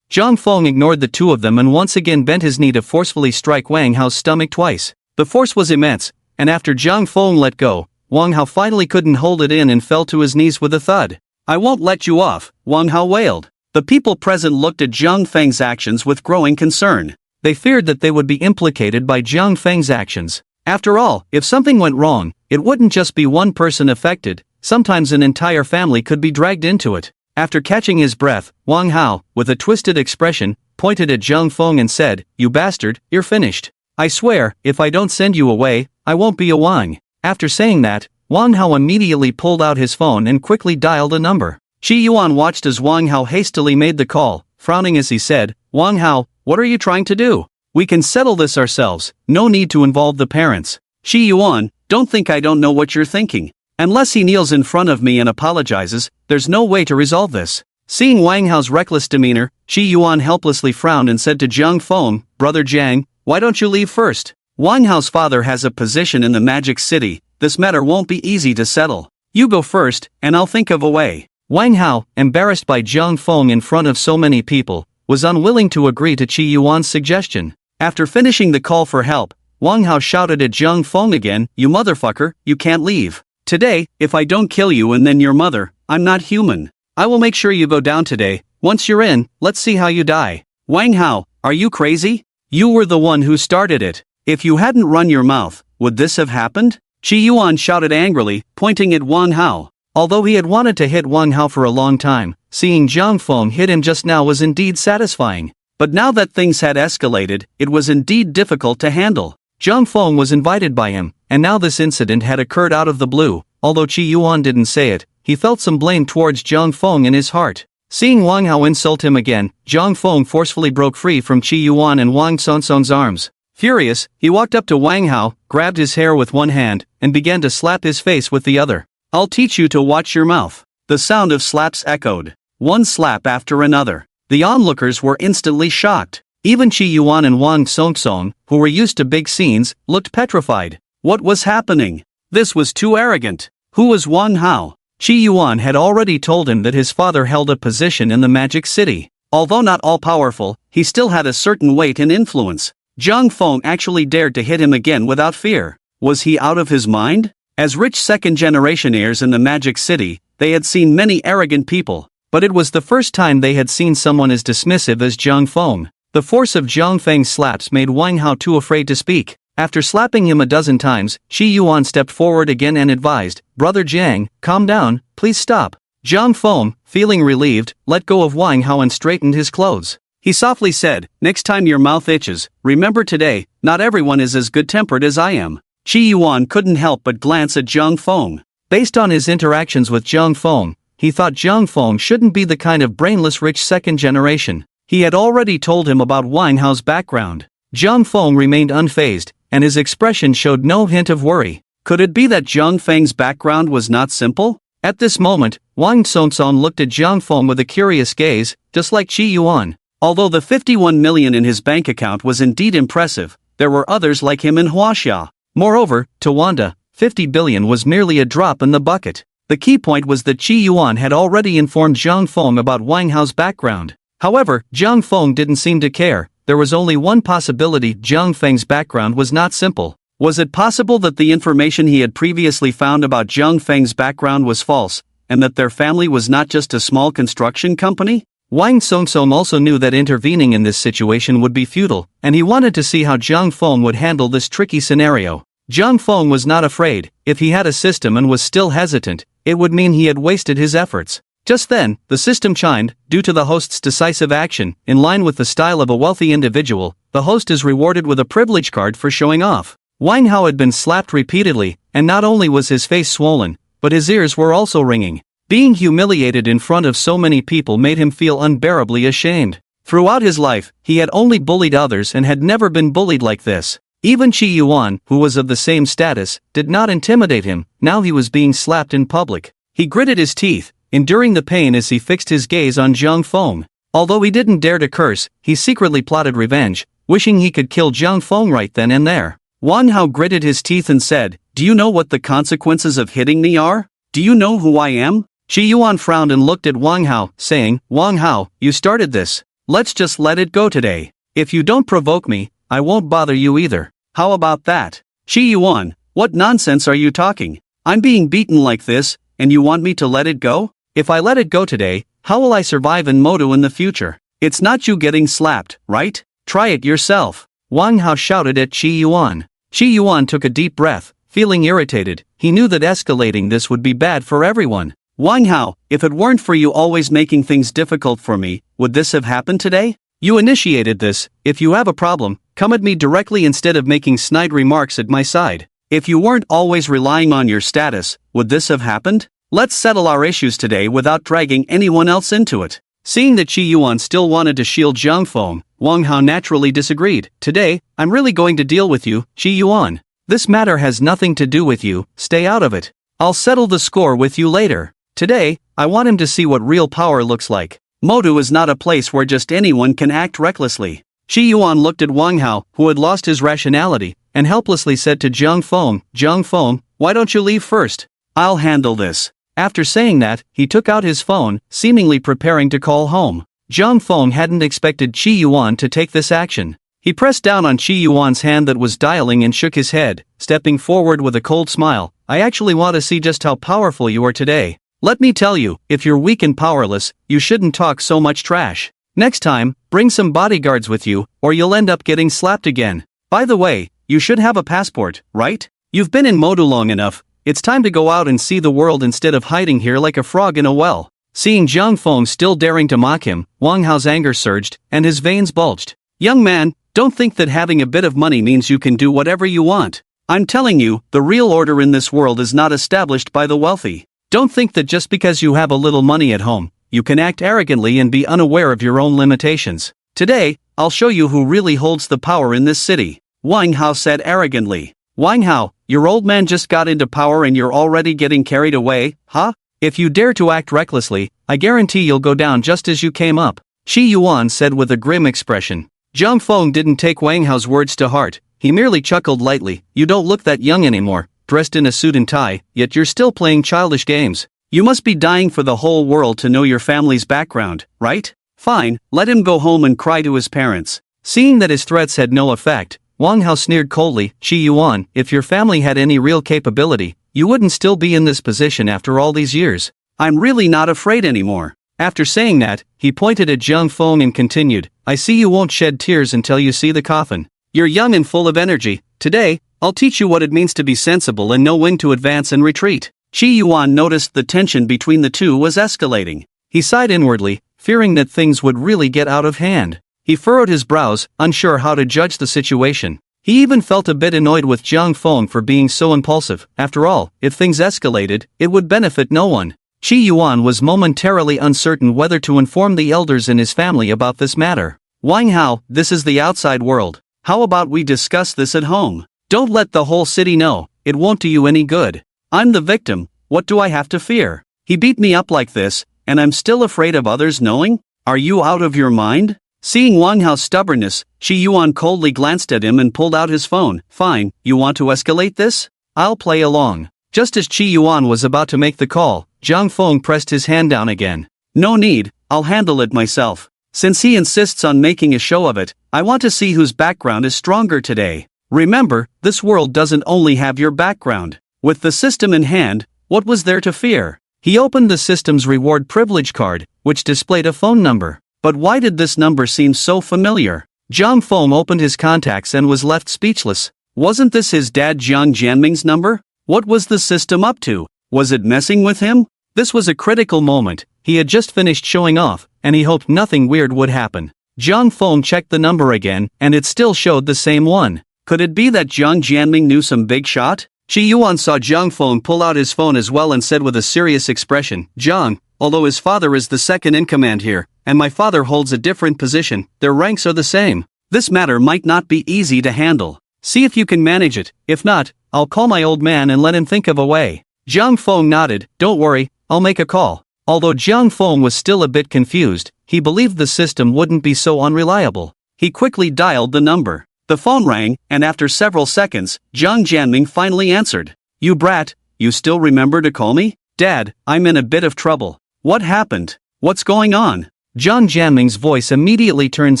Zhang Feng ignored the two of them and once again bent his knee to forcefully strike Wang Hao's stomach twice. The force was immense, and after Zhang Feng let go, Wang Hao finally couldn't hold it in and fell to his knees with a thud. I won't let you off, Wang Hao wailed. The people present looked at Zhang Feng's actions with growing concern. They feared that they would be implicated by Jiang Feng's actions. After all, if something went wrong, it wouldn't just be one person affected, sometimes an entire family could be dragged into it. After catching his breath, Wang Hao, with a twisted expression, pointed at Jiang Feng and said, "You bastard, you're finished. I swear, if I don't send you away, I won't be a Wang." After saying that, Wang Hao immediately pulled out his phone and quickly dialed a number. Qi Yuan watched as Wang Hao hastily made the call, frowning as he said, "Wang Hao, what are you trying to do? We can settle this ourselves, no need to involve the parents." "Qi Yuan, don't think I don't know what you're thinking. Unless he kneels in front of me and apologizes, there's no way to resolve this." Seeing Wang Hao's reckless demeanor, Qi Yuan helplessly frowned and said to Jiang Feng, "Brother Jiang, why don't you leave first? Wang Hao's father has a position in the Magic City, this matter won't be easy to settle. You go first, and I'll think of a way." Wang Hao, embarrassed by Jiang Feng in front of so many people, was unwilling to agree to Qi Yuan's suggestion. After finishing the call for help, Wang Hao shouted at Jiang Feng again, "You motherfucker, you can't leave. Today, if I don't kill you and then your mother, I'm not human. I will make sure you go down today. Once you're in, let's see how you die." "Wang Hao, are you crazy? You were the one who started it. If you hadn't run your mouth, would this have happened?" Qi Yuan shouted angrily, pointing at Wang Hao. Although he had wanted to hit Wang Hao for a long time, seeing Jiang Feng hit him just now was indeed satisfying. But now that things had escalated, it was indeed difficult to handle. Jiang Feng was invited by him, and now this incident had occurred out of the blue. Although Qi Yuan didn't say it, he felt some blame towards Jiang Feng in his heart. Seeing Wang Hao insult him again, Jiang Feng forcefully broke free from Qi Yuan and Wang Sonsong's arms. Furious, he walked up to Wang Hao, grabbed his hair with one hand, and began to slap his face with the other. "I'll teach you to watch your mouth." The sound of slaps echoed, one slap after another. The onlookers were instantly shocked. Even Qi Yuan and Wang Songsong, who were used to big scenes, looked petrified. What was happening? This was too arrogant. Who was Wang Hao? Qi Yuan had already told him that his father held a position in the Magic City. Although not all-powerful, he still had a certain weight and influence. Jiang Feng actually dared to hit him again without fear. Was he out of his mind? As rich second-generation heirs in the Magic City, they had seen many arrogant people, but it was the first time they had seen someone as dismissive as Jiang Feng. The force of Jiang Feng's slaps made Wang Hao too afraid to speak. After slapping him a dozen times, Qi Yuan stepped forward again and advised, "Brother Jiang, calm down, please stop." Jiang Feng, feeling relieved, let go of Wang Hao and straightened his clothes. He softly said, "Next time your mouth itches, remember today, not everyone is as good-tempered as I am." Qi Yuan couldn't help but glance at Jiang Feng. Based on his interactions with Jiang Feng, he thought Jiang Feng shouldn't be the kind of brainless rich second generation. He had already told him about Wang Hao's background. Jiang Feng remained unfazed, and his expression showed no hint of worry. Could it be that Jiang Feng's background was not simple? At this moment, Wang Songsong looked at Jiang Feng with a curious gaze, just like Qi Yuan. Although the 51 million in his bank account was indeed impressive, there were others like him in Huaxia. Moreover, to Wanda, 50 billion was merely a drop in the bucket. The key point was that Qi Yuan had already informed Jiang Feng about Wang Hao's background. However, Jiang Feng didn't seem to care. There was only one possibility: Jiang Feng's background was not simple. Was it possible that the information he had previously found about Jiang Feng's background was false, and that their family was not just a small construction company? Wang Songsong also knew that intervening in this situation would be futile, and he wanted to see how Jiang Feng would handle this tricky scenario. Jiang Feng was not afraid. If he had a system and was still hesitant, it would mean he had wasted his efforts. Just then, the system chimed. Due to the host's decisive action, in line with the style of a wealthy individual, the host is rewarded with a privilege card for showing off. Wang Hao had been slapped repeatedly, and not only was his face swollen, but his ears were also ringing. Being humiliated in front of so many people made him feel unbearably ashamed. Throughout his life, he had only bullied others and had never been bullied like this. Even Qi Yuan, who was of the same status, did not intimidate him. Now he was being slapped in public. He gritted his teeth, enduring the pain as he fixed his gaze on Jiang Feng. Although he didn't dare to curse, he secretly plotted revenge, wishing he could kill Jiang Feng right then and there. Wang Hao gritted his teeth and said, "Do you know what the consequences of hitting me are? Do you know who I am?" Qi Yuan frowned and looked at Wang Hao, saying, "Wang Hao, you started this. Let's just let it go today. If you don't provoke me, I won't bother you either. How about that?" "Qi Yuan, what nonsense are you talking? I'm being beaten like this, and you want me to let it go? If I let it go today, how will I survive in Moto in the future? It's not you getting slapped, right? try it yourself," Wang Hao shouted at Qi Yuan. Qi Yuan took a deep breath, feeling irritated. He knew that escalating this would be bad for everyone. "Wang Hao, if it weren't for you always making things difficult for me, would this have happened today? You initiated this. If you have a problem, come at me directly instead of making snide remarks at my side. If you weren't always relying on your status, would this have happened? Let's settle our issues today without dragging anyone else into it." Seeing that Qi Yuan still wanted to shield Zhang Feng, Wang Hao naturally disagreed. "Today, I'm really going to deal with you, Qi Yuan. This matter has nothing to do with you, stay out of it. I'll settle the score with you later. Today, I want him to see what real power looks like. Modu is not a place where just anyone can act recklessly." Qi Yuan looked at Wang Hao, who had lost his rationality, and helplessly said to Zhang Feng, "Why don't you leave first? I'll handle this." After saying that, he took out his phone, seemingly preparing to call home. Zhang Feng hadn't expected Qi Yuan to take this action. He pressed down on Qi Yuan's hand that was dialing and shook his head, stepping forward with a cold smile. "I actually want to see just how powerful you are today. Let me tell you, if you're weak and powerless, you shouldn't talk so much trash. Next time, bring some bodyguards with you, or you'll end up getting slapped again. By the way, you should have a passport, right? You've been in Modu long enough. It's time to go out and see the world instead of hiding here like a frog in a well." Seeing Zhang Feng still daring to mock him, Wang Hao's anger surged, and his veins bulged. "Young man, don't think that having a bit of money means you can do whatever you want. I'm telling you, the real order in this world is not established by the wealthy. Don't think that just because you have a little money at home, you can act arrogantly and be unaware of your own limitations. Today, I'll show you who really holds the power in this city," Wang Hao said arrogantly. "Wang Hao, your old man just got into power and you're already getting carried away, huh? If you dare to act recklessly, I guarantee you'll go down just as you came up," Qi Yuan said with a grim expression. Zhang Feng didn't take Wang Hao's words to heart. He merely chuckled lightly. "You don't look that young anymore, dressed in a suit and tie, yet you're still playing childish games. You must be dying for the whole world to know your family's background, right? Fine, let him go home and cry to his parents." Seeing that his threats had no effect, Wang Hao sneered coldly. "Qi Yuan, if your family had any real capability, you wouldn't still be in this position after all these years. I'm really not afraid anymore." After saying that, he pointed at Zhang Feng and continued, "I see you won't shed tears until you see the coffin. You're young and full of energy. Today, I'll teach you what it means to be sensible and know when to advance and retreat." Qi Yuan noticed the tension between the two was escalating. He sighed inwardly, fearing that things would really get out of hand. He furrowed his brows, unsure how to judge the situation. He even felt a bit annoyed with Zhang Feng for being so impulsive. After all, if things escalated, it would benefit no one. Qi Yuan was momentarily uncertain whether to inform the elders in his family about this matter. "Wang Hao, this is the outside world. How about we discuss this at home? Don't let the whole city know, it won't do you any good. I'm the victim, what do I have to fear? He beat me up like this, and I'm still afraid of others knowing? Are you out of your mind?" Seeing Wang Hao's stubbornness, Qi Yuan coldly glanced at him and pulled out his phone. "Fine, you want to escalate this? I'll play along." Just as Qi Yuan was about to make the call, Zhang Feng pressed his hand down again. "No need, I'll handle it myself. Since he insists on making a show of it, I want to see whose background is stronger today. Remember, this world doesn't only have your background. With the system in hand, what was there to fear?" He opened the system's reward privilege card, which displayed a phone number. But why did this number seem so familiar? Zhang Feng opened his contacts and was left speechless. Wasn't this his dad Jiang Jianming's number? What was the system up to? Was it messing with him? This was a critical moment. He had just finished showing off, and he hoped nothing weird would happen. Zhang Feng checked the number again, and it still showed the same one. Could it be that Jiang Jianming knew some big shot? Qi Yuan saw Zhang Feng pull out his phone as well and said with a serious expression, "Zhang, although his father is the second in command here, and my father holds a different position, their ranks are the same. This matter might not be easy to handle. See if you can manage it. If not, I'll call my old man and let him think of a way." Zhang Feng nodded. "Don't worry, I'll make a call." Although Zhang Feng was still a bit confused, he believed the system wouldn't be so unreliable. He quickly dialed the number. The phone rang, and after several seconds, Jiang Jianming finally answered. "You brat, you still remember to call me? Dad, I'm in a bit of trouble." "What happened? What's going on?" Jiang Jianming's voice immediately turned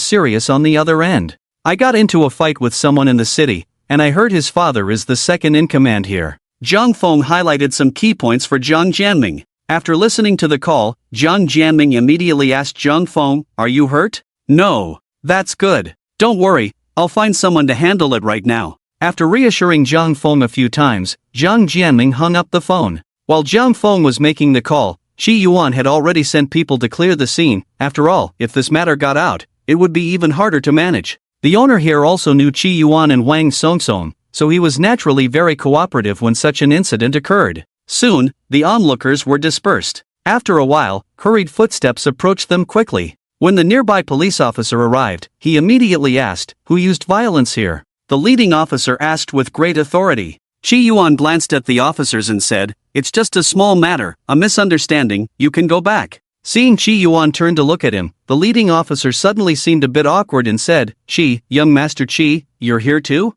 serious on the other end. "I got into a fight with someone in the city, and I heard his father is the second in command here." Zhang Feng highlighted some key points for Jiang Jianming. After listening to the call, Jiang Jianming immediately asked Zhang Feng, "Are you hurt?" "No." "That's good. Don't worry, I'll find someone to handle it right now. After reassuring Zhang Feng a few times, Zhang Jianming hung up the phone. While Zhang Feng was making the call, Qi Yuan had already sent people to clear the scene. After all, if this matter got out, it would be even harder to manage. The owner here also knew Qi Yuan and Wang Songsong, so he was naturally very cooperative when such an incident occurred. Soon, the onlookers were dispersed. After a while, hurried footsteps approached them quickly. When the nearby police officer arrived, he immediately asked, "Who used violence here?" The leading officer asked with great authority. Qi Yuan glanced at the officers and said, "It's just a small matter, a misunderstanding, you can go back." Seeing Qi Yuan turn to look at him, the leading officer suddenly seemed a bit awkward and said, Young Master Qi, you're here too?"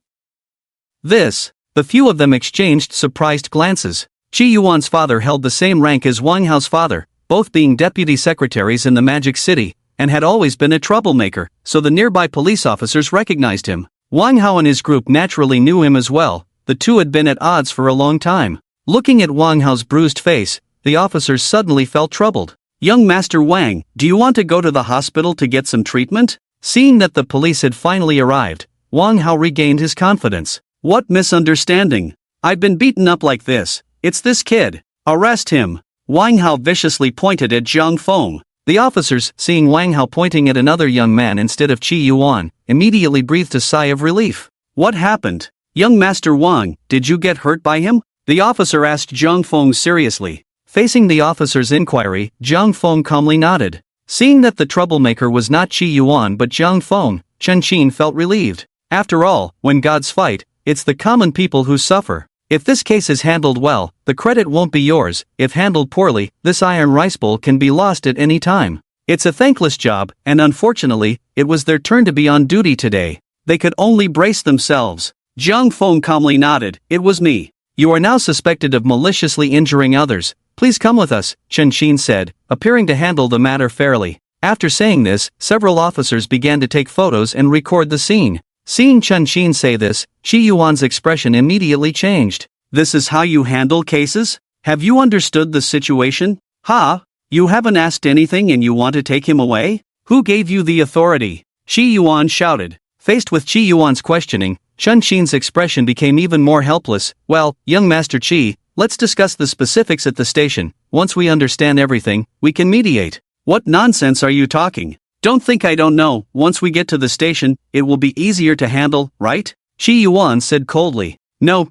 The few of them exchanged surprised glances. Qi Yuan's father held the same rank as Wang Hao's father, both being deputy secretaries in the Magic City, and had always been a troublemaker, so the nearby police officers recognized him. Wang Hao and his group naturally knew him as well. The two had been at odds for a long time. Looking at Wang Hao's bruised face, the officers suddenly felt troubled. "Young Master Wang, do you want to go to the hospital to get some treatment?" Seeing that the police had finally arrived, Wang Hao regained his confidence. "What misunderstanding? I've been beaten up like this. It's this kid. Arrest him." Wang Hao viciously pointed at Zhang Feng. The officers, seeing Wang Hao pointing at another young man instead of Qi Yuan, immediately breathed a sigh of relief. "What happened? Young Master Wang, did you get hurt by him?" the officer asked Zhang Feng seriously. Facing the officer's inquiry, Zhang Feng calmly nodded. Seeing that the troublemaker was not Qi Yuan but Zhang Feng, Chen Qin felt relieved. After all, when gods fight, it's the common people who suffer. If this case is handled well, the credit won't be yours. If handled poorly, this iron rice bowl can be lost at any time. It's a thankless job, and unfortunately, it was their turn to be on duty today. They could only brace themselves. Zhang Feng calmly nodded. "It was me." "You are now suspected of maliciously injuring others. Please come with us," Chen Qin said, appearing to handle the matter fairly. After saying this, several officers began to take photos and record the scene. Seeing Chen Qin say this, Qi Yuan's expression immediately changed. "This is how you handle cases? Have you understood the situation? Ha? You haven't asked anything and you want to take him away? Who gave you the authority?" Qi Yuan shouted. Faced with Qi Yuan's questioning, Chen Qin's expression became even more helpless. "Well, young Master Qi, let's discuss the specifics at the station. Once we understand everything, we can mediate." "What nonsense are you talking? Don't think I don't know. Once we get to the station, it will be easier to handle, right?" Qi Yuan said coldly. No,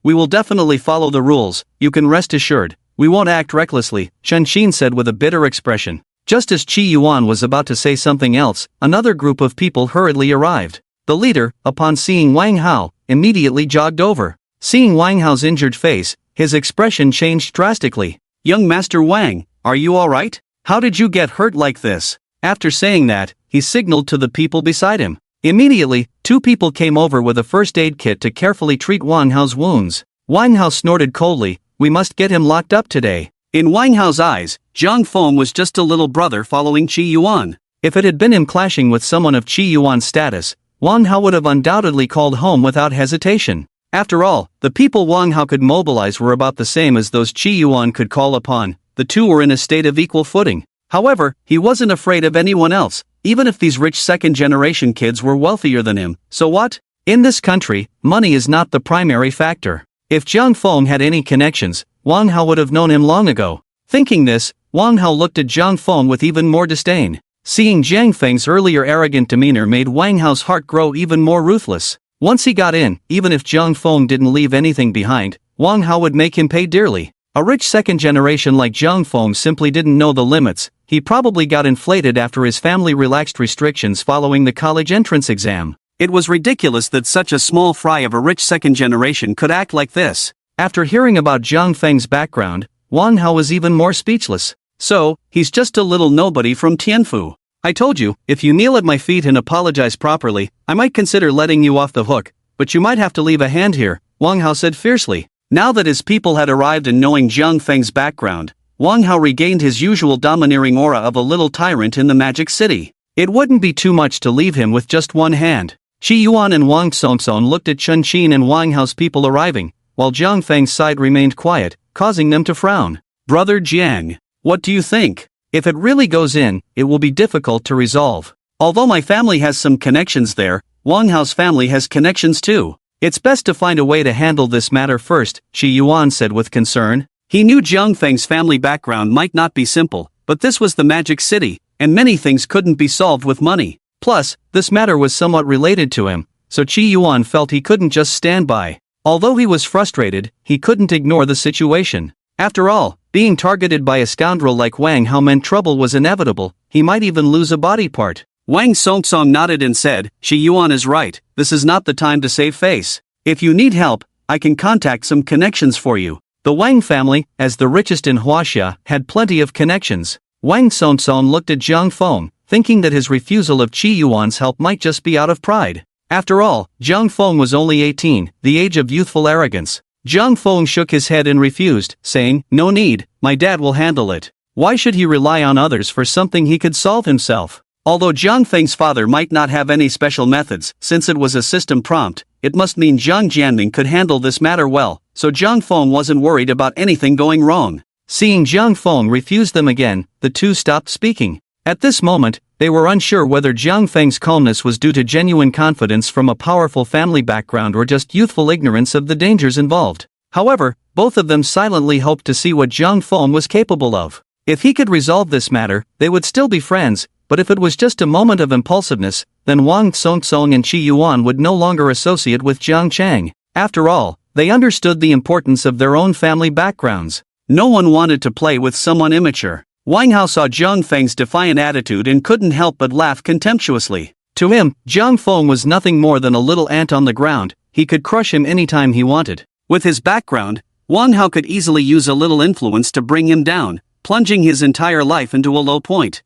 we will definitely follow the rules, you can rest assured. We won't act recklessly," Chen Qin said with a bitter expression. Just as Qi Yuan was about to say something else, another group of people hurriedly arrived. The leader, upon seeing Wang Hao, immediately jogged over. Seeing Wang Hao's injured face, his expression changed drastically. "Young Master Wang, are you alright? How did you get hurt like this?" After saying that, he signaled to the people beside him. Immediately, two people came over with a first aid kit to carefully treat Wang Hao's wounds. Wang Hao snorted coldly, "We must get him locked up today." In Wang Hao's eyes, Zhang Feng was just a little brother following Qi Yuan. If it had been him clashing with someone of Qi Yuan's status, Wang Hao would have undoubtedly called home without hesitation. After all, the people Wang Hao could mobilize were about the same as those Qi Yuan could call upon. The two were in a state of equal footing. However, he wasn't afraid of anyone else, even if these rich second-generation kids were wealthier than him. So what? In this country, money is not the primary factor. If Zhang Feng had any connections, Wang Hao would have known him long ago. Thinking this, Wang Hao looked at Zhang Feng with even more disdain. Seeing Zhang Feng's earlier arrogant demeanor made Wang Hao's heart grow even more ruthless. Once he got in, even if Zhang Feng didn't leave anything behind, Wang Hao would make him pay dearly. A rich second generation like Zhang Feng simply didn't know the limits. He probably got inflated after his family relaxed restrictions following the college entrance exam. It was ridiculous that such a small fry of a rich second generation could act like this. After hearing about Zhang Feng's background, Wang Hao was even more speechless. So, he's just a little nobody from Tianfu. I told you, if you kneel at my feet and apologize properly, I might consider letting you off the hook, but you might have to leave a hand here, Wang Hao said fiercely. Now that his people had arrived and knowing Zhang Feng's background, Wang Hao regained his usual domineering aura of a little tyrant in the Magic City. It wouldn't be too much to leave him with just one hand. Qi Yuan and Wang Songsong looked at Chen Qin and Wang Hao's people arriving, while Zhang Feng's side remained quiet, causing them to frown. Brother Jiang, what do you think? If it really goes in, it will be difficult to resolve. Although my family has some connections there, Wang Hao's family has connections too. It's best to find a way to handle this matter first, Shi Yuan said with concern. He knew Jiang Feng's family background might not be simple, but this was the Magic City, and many things couldn't be solved with money. Plus, this matter was somewhat related to him, so Qi Yuan felt he couldn't just stand by. Although he was frustrated, he couldn't ignore the situation. After all, being targeted by a scoundrel like Wang Hao meant trouble was inevitable. He might even lose a body part. Wang Songsong nodded and said, Shi Yuan is right, this is not the time to save face. If you need help, I can contact some connections for you. The Wang family, as the richest in Huaxia, had plenty of connections. Wang Songsong looked at Jiang Feng, thinking that his refusal of Qi Yuan's help might just be out of pride. After all, Jiang Feng was only 18, the age of youthful arrogance. Jiang Feng shook his head and refused, saying, no need, my dad will handle it. Why should he rely on others for something he could solve himself? Although Jiang Feng's father might not have any special methods, since it was a system prompt, it must mean Jiang Jianming could handle this matter well, so Jiang Feng wasn't worried about anything going wrong. Seeing Jiang Feng refuse them again, the two stopped speaking. At this moment, they were unsure whether Jiang Feng's calmness was due to genuine confidence from a powerful family background or just youthful ignorance of the dangers involved. However, both of them silently hoped to see what Jiang Feng was capable of. If he could resolve this matter, they would still be friends, but if it was just a moment of impulsiveness, then Wang Songsong and Qi Yuan would no longer associate with Jiang Chang. After all, they understood the importance of their own family backgrounds. No one wanted to play with someone immature. Wang Hao saw Jiang Feng's defiant attitude and couldn't help but laugh contemptuously. To him, Jiang Feng was nothing more than a little ant on the ground. He could crush him anytime he wanted. With his background, Wang Hao could easily use a little influence to bring him down, plunging his entire life into a low point.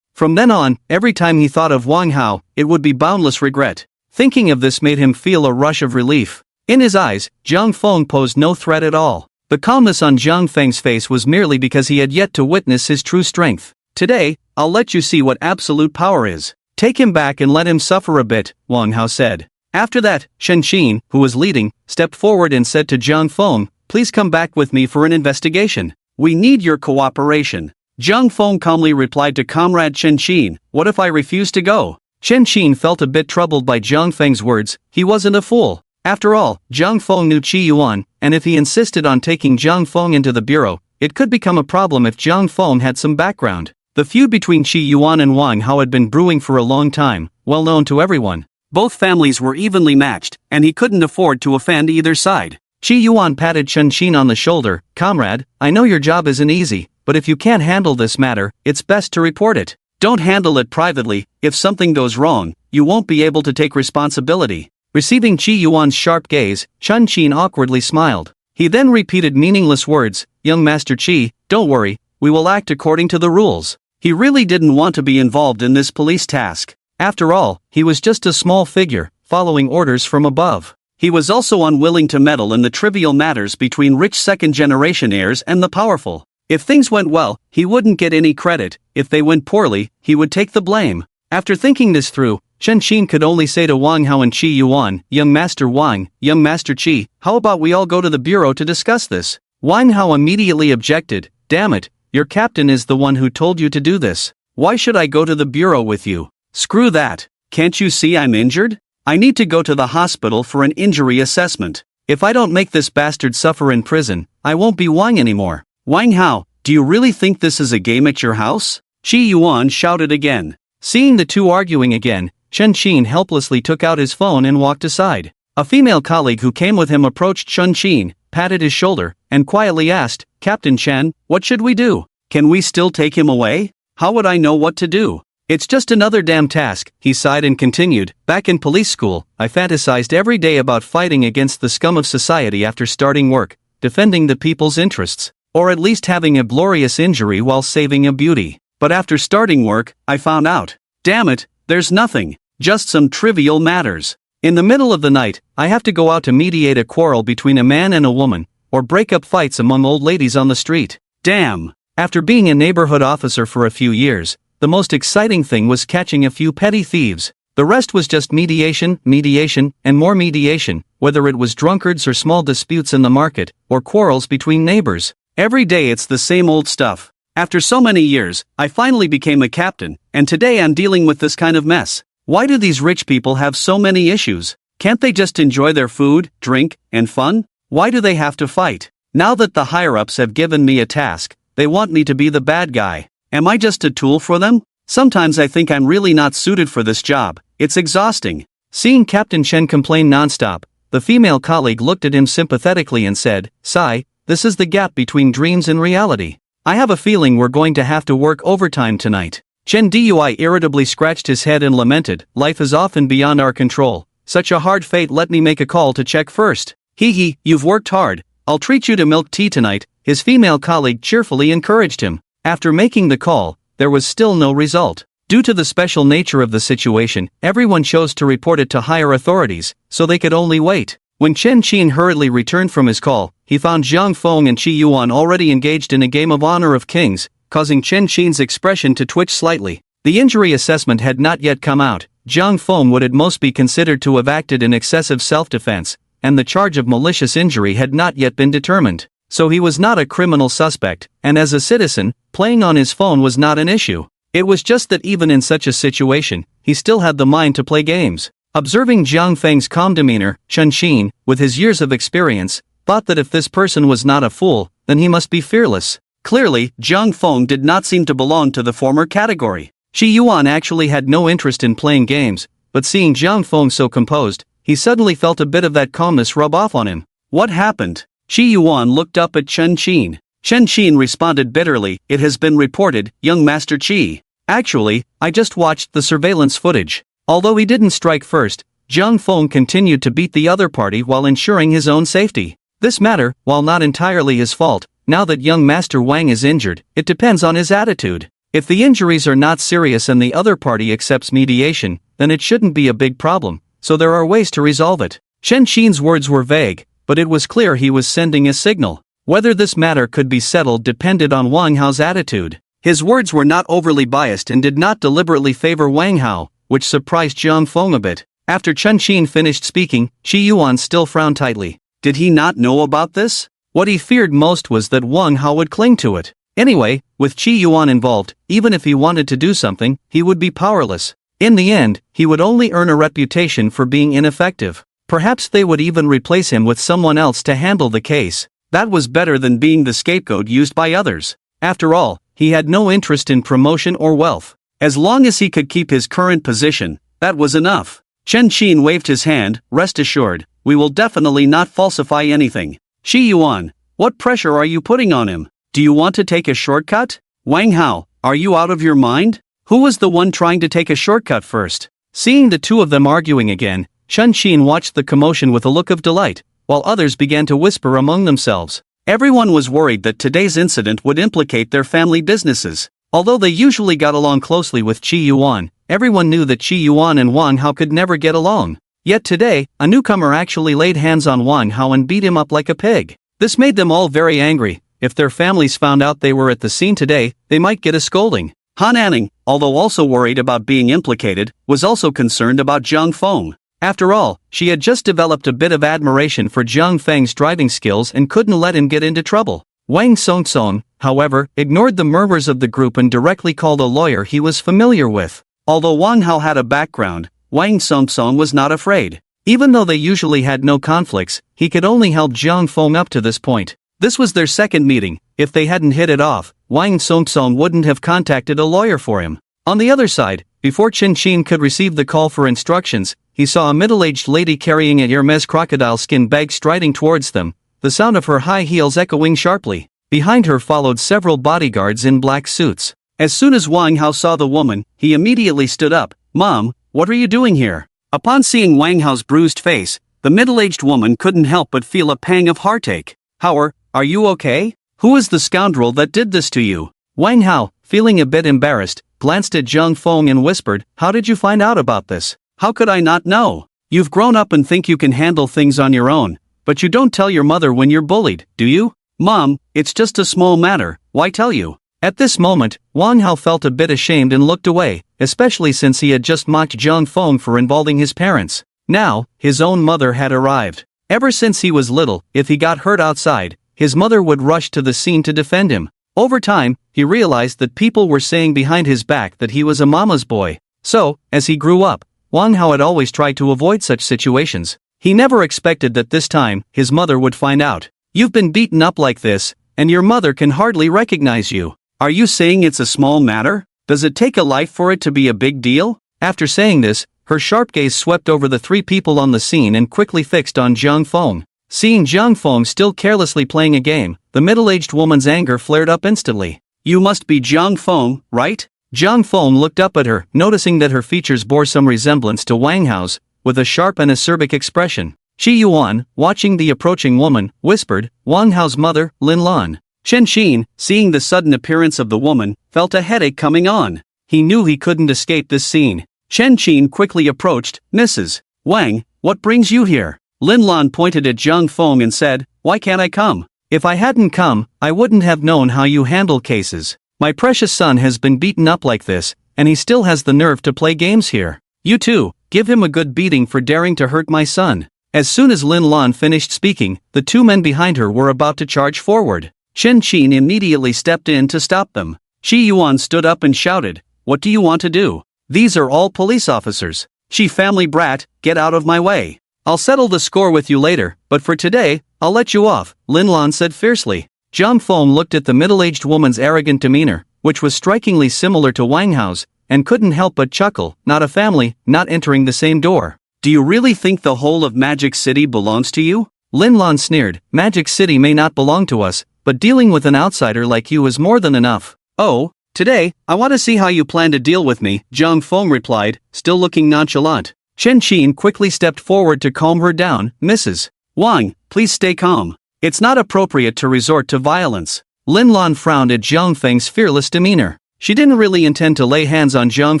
From then on, every time he thought of Wang Hao, it would be boundless regret. Thinking of this made him feel a rush of relief. In his eyes, Jiang Feng posed no threat at all. The calmness on Jiang Feng's face was merely because he had yet to witness his true strength. Today, I'll let you see what absolute power is. Take him back and let him suffer a bit, Wang Hao said. After that, Shen Xin, who was leading, stepped forward and said to Jiang Feng, please come back with me for an investigation. We need your cooperation. Jiang Feng calmly replied to Comrade Shen Xin, what if I refuse to go? Shen Xin felt a bit troubled by Jiang Feng's words. He wasn't a fool. After all, Jiang Feng knew Qi Yuan, and if he insisted on taking Jiang Feng into the bureau, it could become a problem if Jiang Feng had some background. The feud between Qi Yuan and Wang Hao had been brewing for a long time, well known to everyone. Both families were evenly matched, and he couldn't afford to offend either side. Qi Yuan patted Shen Xin on the shoulder. Comrade, I know your job isn't easy, but if you can't handle this matter, it's best to report it. Don't handle it privately. If something goes wrong, you won't be able to take responsibility. Receiving Qi Yuan's sharp gaze, Shen Xin awkwardly smiled. He then repeated meaningless words, young Master Qi, don't worry, we will act according to the rules. He really didn't want to be involved in this police task. After all, he was just a small figure, following orders from above. He was also unwilling to meddle in the trivial matters between rich second-generation heirs and the powerful. If things went well, he wouldn't get any credit. If they went poorly, he would take the blame. After thinking this through, Shen Xin could only say to Wang Hao and Qi Yuan, young Master Wang, young Master Qi, how about we all go to the bureau to discuss this? Wang Hao immediately objected, damn it, your captain is the one who told you to do this. Why should I go to the bureau with you? Screw that. Can't you see I'm injured? I need to go to the hospital for an injury assessment. If I don't make this bastard suffer in prison, I won't be Wang anymore. Wang Hao, do you really think this is a game at your house? Qi Yuan shouted again. Seeing the two arguing again, Shen Xin helplessly took out his phone and walked aside. A female colleague who came with him approached Shen Xin, patted his shoulder, and quietly asked, Captain Chen, what should we do? Can we still take him away? How would I know what to do? It's just another damn task, he sighed and continued. Back in police school, I fantasized every day about fighting against the scum of society after starting work, defending the people's interests, or at least having a glorious injury while saving a beauty. But after starting work, I found out. Damn it, there's nothing, just some trivial matters. In the middle of the night, I have to go out to mediate a quarrel between a man and a woman, or break up fights among old ladies on the street. Damn. After being a neighborhood officer for a few years, the most exciting thing was catching a few petty thieves. The rest was just mediation, and more mediation, whether it was drunkards or small disputes in the market, or quarrels between neighbors. Every day it's the same old stuff. After so many years, I finally became a captain, and today I'm dealing with this kind of mess. Why do these rich people have so many issues? Can't they just enjoy their food, drink, and fun? Why do they have to fight? Now that the higher-ups have given me a task, they want me to be the bad guy. Am I just a tool for them? Sometimes I think I'm really not suited for this job. It's exhausting. Seeing Captain Chen complain nonstop, the female colleague looked at him sympathetically and said, "Sigh, this is the gap between dreams and reality. I have a feeling we're going to have to work overtime tonight." Chen Dui irritably scratched his head and lamented, "Life is often beyond our control. Such a hard fate. Let me make a call to check first." "Hee, you've worked hard. I'll treat you to milk tea tonight," his female colleague cheerfully encouraged him. After making the call, there was still no result. Due to the special nature of the situation, everyone chose to report it to higher authorities, so they could only wait. When Chen Qin hurriedly returned from his call, he found Jiang Feng and Qi Yuan already engaged in a game of Honor of Kings, causing Chen Qin's expression to twitch slightly. The injury assessment had not yet come out. Jiang Feng would at most be considered to have acted in excessive self-defense, and the charge of malicious injury had not yet been determined. So he was not a criminal suspect, and as a citizen, playing on his phone was not an issue. It was just that even in such a situation, he still had the mind to play games. Observing Jiang Feng's calm demeanor, Chen Qin, with his years of experience, thought that if this person was not a fool, then he must be fearless. Clearly, Jiang Feng did not seem to belong to the former category. Qi Yuan actually had no interest in playing games, but seeing Jiang Feng so composed, he suddenly felt a bit of that calmness rub off on him. What happened? Qi Yuan looked up at Chen Qin. Chen Qin responded bitterly, "It has been reported, young Master Qi. Actually, I just watched the surveillance footage." Although he didn't strike first, Jiang Feng continued to beat the other party while ensuring his own safety. This matter, while not entirely his fault, now that young Master Wang is injured, it depends on his attitude. If the injuries are not serious and the other party accepts mediation, then it shouldn't be a big problem, so there are ways to resolve it. Chen Qin's words were vague, but it was clear he was sending a signal. Whether this matter could be settled depended on Wang Hao's attitude. His words were not overly biased and did not deliberately favor Wang Hao, which surprised Jiang Feng a bit. After Chen Qin finished speaking, Qi Yuan still frowned tightly. Did he not know about this? What he feared most was that Wang Hao would cling to it. Anyway, with Qi Yuan involved, even if he wanted to do something, he would be powerless. In the end, he would only earn a reputation for being ineffective. Perhaps they would even replace him with someone else to handle the case. That was better than being the scapegoat used by others. After all, he had no interest in promotion or wealth. As long as he could keep his current position, that was enough. Chen Qin waved his hand, "Rest assured, we will definitely not falsify anything." "Qi Yuan, what pressure are you putting on him? Do you want to take a shortcut? Wang Hao, are you out of your mind? Who was the one trying to take a shortcut first?" Seeing the two of them arguing again, Chen Qin watched the commotion with a look of delight, while others began to whisper among themselves. Everyone was worried that today's incident would implicate their family businesses. Although they usually got along closely with Qi Yuan, everyone knew that Qi Yuan and Wang Hao could never get along. Yet today, a newcomer actually laid hands on Wang Hao and beat him up like a pig. This made them all very angry. If their families found out they were at the scene today, they might get a scolding. Han Anning, although also worried about being implicated, was also concerned about Jiang Feng. After all, she had just developed a bit of admiration for Jiang Feng's driving skills and couldn't let him get into trouble. Wang Songsong, however, ignored the murmurs of the group and directly called a lawyer he was familiar with. Although Wang Hao had a background, Wang Songsong was not afraid. Even though they usually had no conflicts, he could only help Jiang Feng up to this point. This was their second meeting. If they hadn't hit it off, Wang Songsong wouldn't have contacted a lawyer for him. On the other side, before Chen Qin could receive the call for instructions, he saw a middle-aged lady carrying a Hermes crocodile skin bag striding towards them, the sound of her high heels echoing sharply. Behind her followed several bodyguards in black suits. As soon as Wang Hao saw the woman, he immediately stood up. "Mom, what are you doing here?" Upon seeing Wang Hao's bruised face, the middle-aged woman couldn't help but feel a pang of heartache. "Hao, are you okay? Who is the scoundrel that did this to you?" Wang Hao, feeling a bit embarrassed, glanced at Jiang Feng and whispered, "How did you find out about this?" "How could I not know? You've grown up and think you can handle things on your own, but you don't tell your mother when you're bullied, do you?" "Mom, it's just a small matter, why tell you?" At this moment, Wang Hao felt a bit ashamed and looked away, especially since he had just mocked Jiang Feng for involving his parents. Now, his own mother had arrived. Ever since he was little, if he got hurt outside, his mother would rush to the scene to defend him. Over time, he realized that people were saying behind his back that he was a mama's boy. So, as he grew up, Wang Hao had always tried to avoid such situations. He never expected that this time, his mother would find out. "You've been beaten up like this, and your mother can hardly recognize you. Are you saying it's a small matter? Does it take a life for it to be a big deal?" After saying this, her sharp gaze swept over the three people on the scene and quickly fixed on Jiang Feng. Seeing Jiang Feng still carelessly playing a game, the middle-aged woman's anger flared up instantly. "You must be Jiang Feng, right?" Jiang Feng looked up at her, noticing that her features bore some resemblance to Wang Hao's, with a sharp and acerbic expression. Shi Yuan, watching the approaching woman, whispered, "Wang Hao's mother, Lin Lan." Chen Xin, seeing the sudden appearance of the woman, felt a headache coming on. He knew he couldn't escape this scene. Chen Xin quickly approached. "Mrs. Wang, what brings you here?" Lin Lan pointed at Jiang Feng and said, "Why can't I come? If I hadn't come, I wouldn't have known how you handle cases. My precious son has been beaten up like this, and he still has the nerve to play games here. You too, give him a good beating for daring to hurt my son." As soon as Lin Lan finished speaking, the two men behind her were about to charge forward. Chen Xin immediately stepped in to stop them. Shi Yuan stood up and shouted, "What do you want to do? These are all police officers. She family brat, get out of my way. I'll settle the score with you later, but for today, I'll let you off," Lin Lan said fiercely. Jiang Feng looked at the middle-aged woman's arrogant demeanor, which was strikingly similar to Wang Hao's, and couldn't help but chuckle. Not a family, not entering the same door. "Do you really think the whole of Magic City belongs to you?" Lin Lan sneered. "Magic City may not belong to us, but dealing with an outsider like you is more than enough." "Oh, today, I want to see how you plan to deal with me," Jiang Feng replied, still looking nonchalant. Chen Xin quickly stepped forward to calm her down. "Mrs. Wang, please stay calm. It's not appropriate to resort to violence." Lin Lan frowned at Jiang Feng's fearless demeanor. She didn't really intend to lay hands on Jiang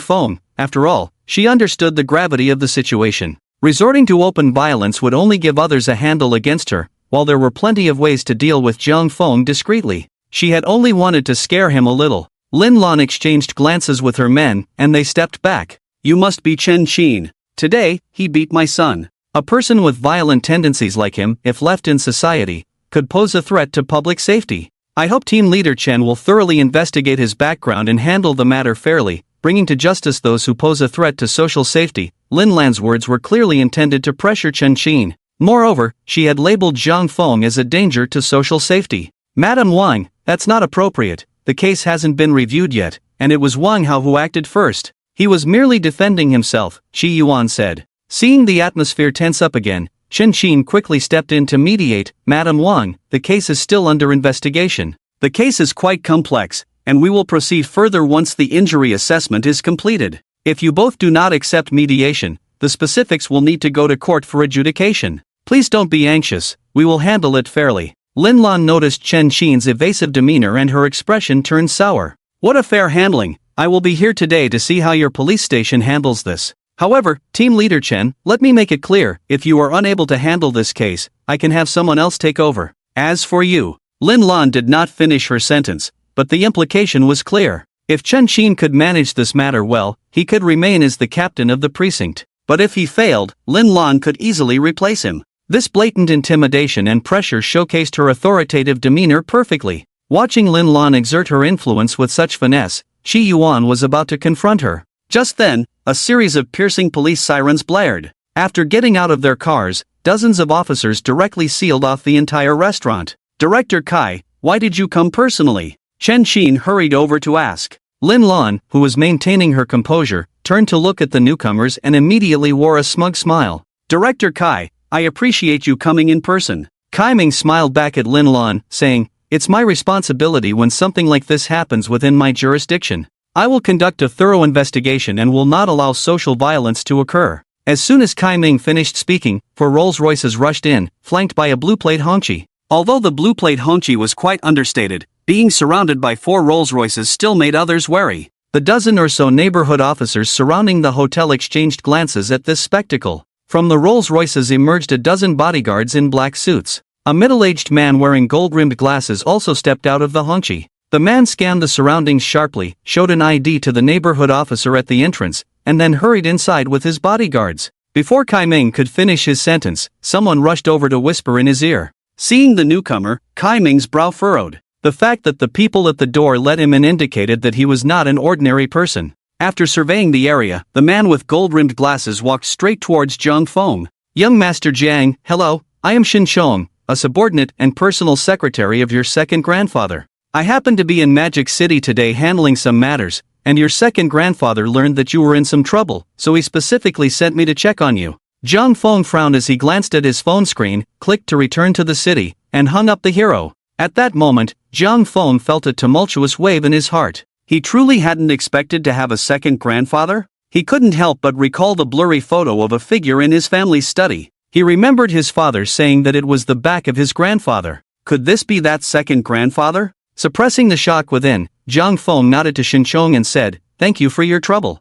Feng. After all, she understood the gravity of the situation. Resorting to open violence would only give others a handle against her, while there were plenty of ways to deal with Jiang Feng discreetly. She had only wanted to scare him a little. Lin Lan exchanged glances with her men, and they stepped back. "You must be Chen Xin. Today, he beat my son." A person with violent tendencies like him, if left in society, could pose a threat to public safety. "I hope Team Leader Chen will thoroughly investigate his background and handle the matter fairly, bringing to justice those who pose a threat to social safety." Lin Lan's words were clearly intended to pressure Chen Xin. Moreover, she had labeled Jiang Feng as a danger to social safety. "Madam Wang, that's not appropriate. The case hasn't been reviewed yet, and it was Wang Hao who acted first. He was merely defending himself," Shi Yuan said. Seeing the atmosphere tense up again, Chen Xin quickly stepped in to mediate. "Madam Wang, the case is still under investigation. The case is quite complex, and we will proceed further once the injury assessment is completed. If you both do not accept mediation, the specifics will need to go to court for adjudication. Please don't be anxious, we will handle it fairly." Lin Lan noticed Chen Xin's evasive demeanor and her expression turned sour. "What a fair handling. I will be here today to see how your police station handles this. However, Team Leader Chen, let me make it clear, if you are unable to handle this case, I can have someone else take over. As for you." Lin Lan did not finish her sentence, but the implication was clear. If Chen Xin could manage this matter well, he could remain as the captain of the precinct. But if he failed, Lin Lan could easily replace him. This blatant intimidation and pressure showcased her authoritative demeanor perfectly. Watching Lin Lan exert her influence with such finesse, Shi Yuan was about to confront her. Just then, a series of piercing police sirens blared. After getting out of their cars, dozens of officers directly sealed off the entire restaurant. "Director Kai, why did you come personally?" Chen Xin hurried over to ask. Lin Lan, who was maintaining her composure, turned to look at the newcomers and immediately wore a smug smile. "Director Kai, I appreciate you coming in person." Kai Ming smiled back at Lin Lan, saying, "It's my responsibility when something like this happens within my jurisdiction. I will conduct a thorough investigation and will not allow social violence to occur." As soon as Kai Ming finished speaking, 4 Rolls-Royces rushed in, flanked by a blue-plate Hongqi. Although the blue-plate Hongqi was quite understated, being surrounded by 4 Rolls-Royces still made others wary. The dozen or so neighborhood officers surrounding the hotel exchanged glances at this spectacle. From the Rolls-Royces emerged a dozen bodyguards in black suits. A middle-aged man wearing gold-rimmed glasses also stepped out of the Hongqi. The man scanned the surroundings sharply, showed an ID to the neighborhood officer at the entrance, and then hurried inside with his bodyguards. Before Kai Ming could finish his sentence, someone rushed over to whisper in his ear. Seeing the newcomer, Kai Ming's brow furrowed. The fact that the people at the door let him in indicated that he was not an ordinary person. After surveying the area, the man with gold-rimmed glasses walked straight towards Jiang Feng. "Young Master Jiang, hello, I am Shin Chong, a subordinate and personal secretary of your second grandfather. I happen to be in Magic City today handling some matters, and your second grandfather learned that you were in some trouble, so he specifically sent me to check on you." Jiang Feng frowned as he glanced at his phone screen, clicked to return to the city, and hung up the hero. At that moment, Jiang Feng felt a tumultuous wave in his heart. He truly hadn't expected to have a second grandfather? He couldn't help but recall the blurry photo of a figure in his family's study. He remembered his father saying that it was the back of his grandfather. Could this be that second grandfather? Suppressing the shock within, Jiang Feng nodded to Shinchong and said, "Thank you for your trouble.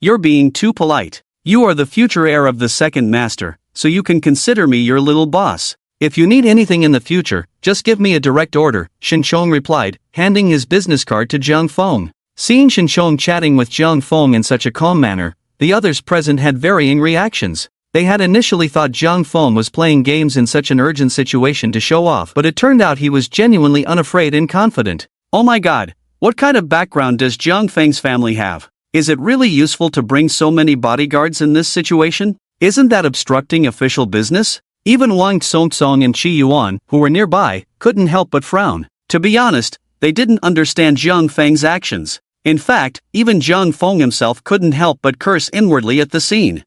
You're being too polite. You are the future heir of the second master, so you can consider me your little boss. If you need anything in the future, just give me a direct order," Shinchong replied, handing his business card to Jiang Feng. Seeing Shinchong chatting with Jiang Feng in such a calm manner, the others present had varying reactions. They had initially thought Jiang Feng was playing games in such an urgent situation to show off, but it turned out he was genuinely unafraid and confident. Oh my god, what kind of background does Jiang Feng's family have? Is it really useful to bring so many bodyguards in this situation? Isn't that obstructing official business? Even Wang Song and Qi Yuan, who were nearby, couldn't help but frown. To be honest, they didn't understand Jiang Feng's actions. In fact, even Jiang Feng himself couldn't help but curse inwardly at the scene.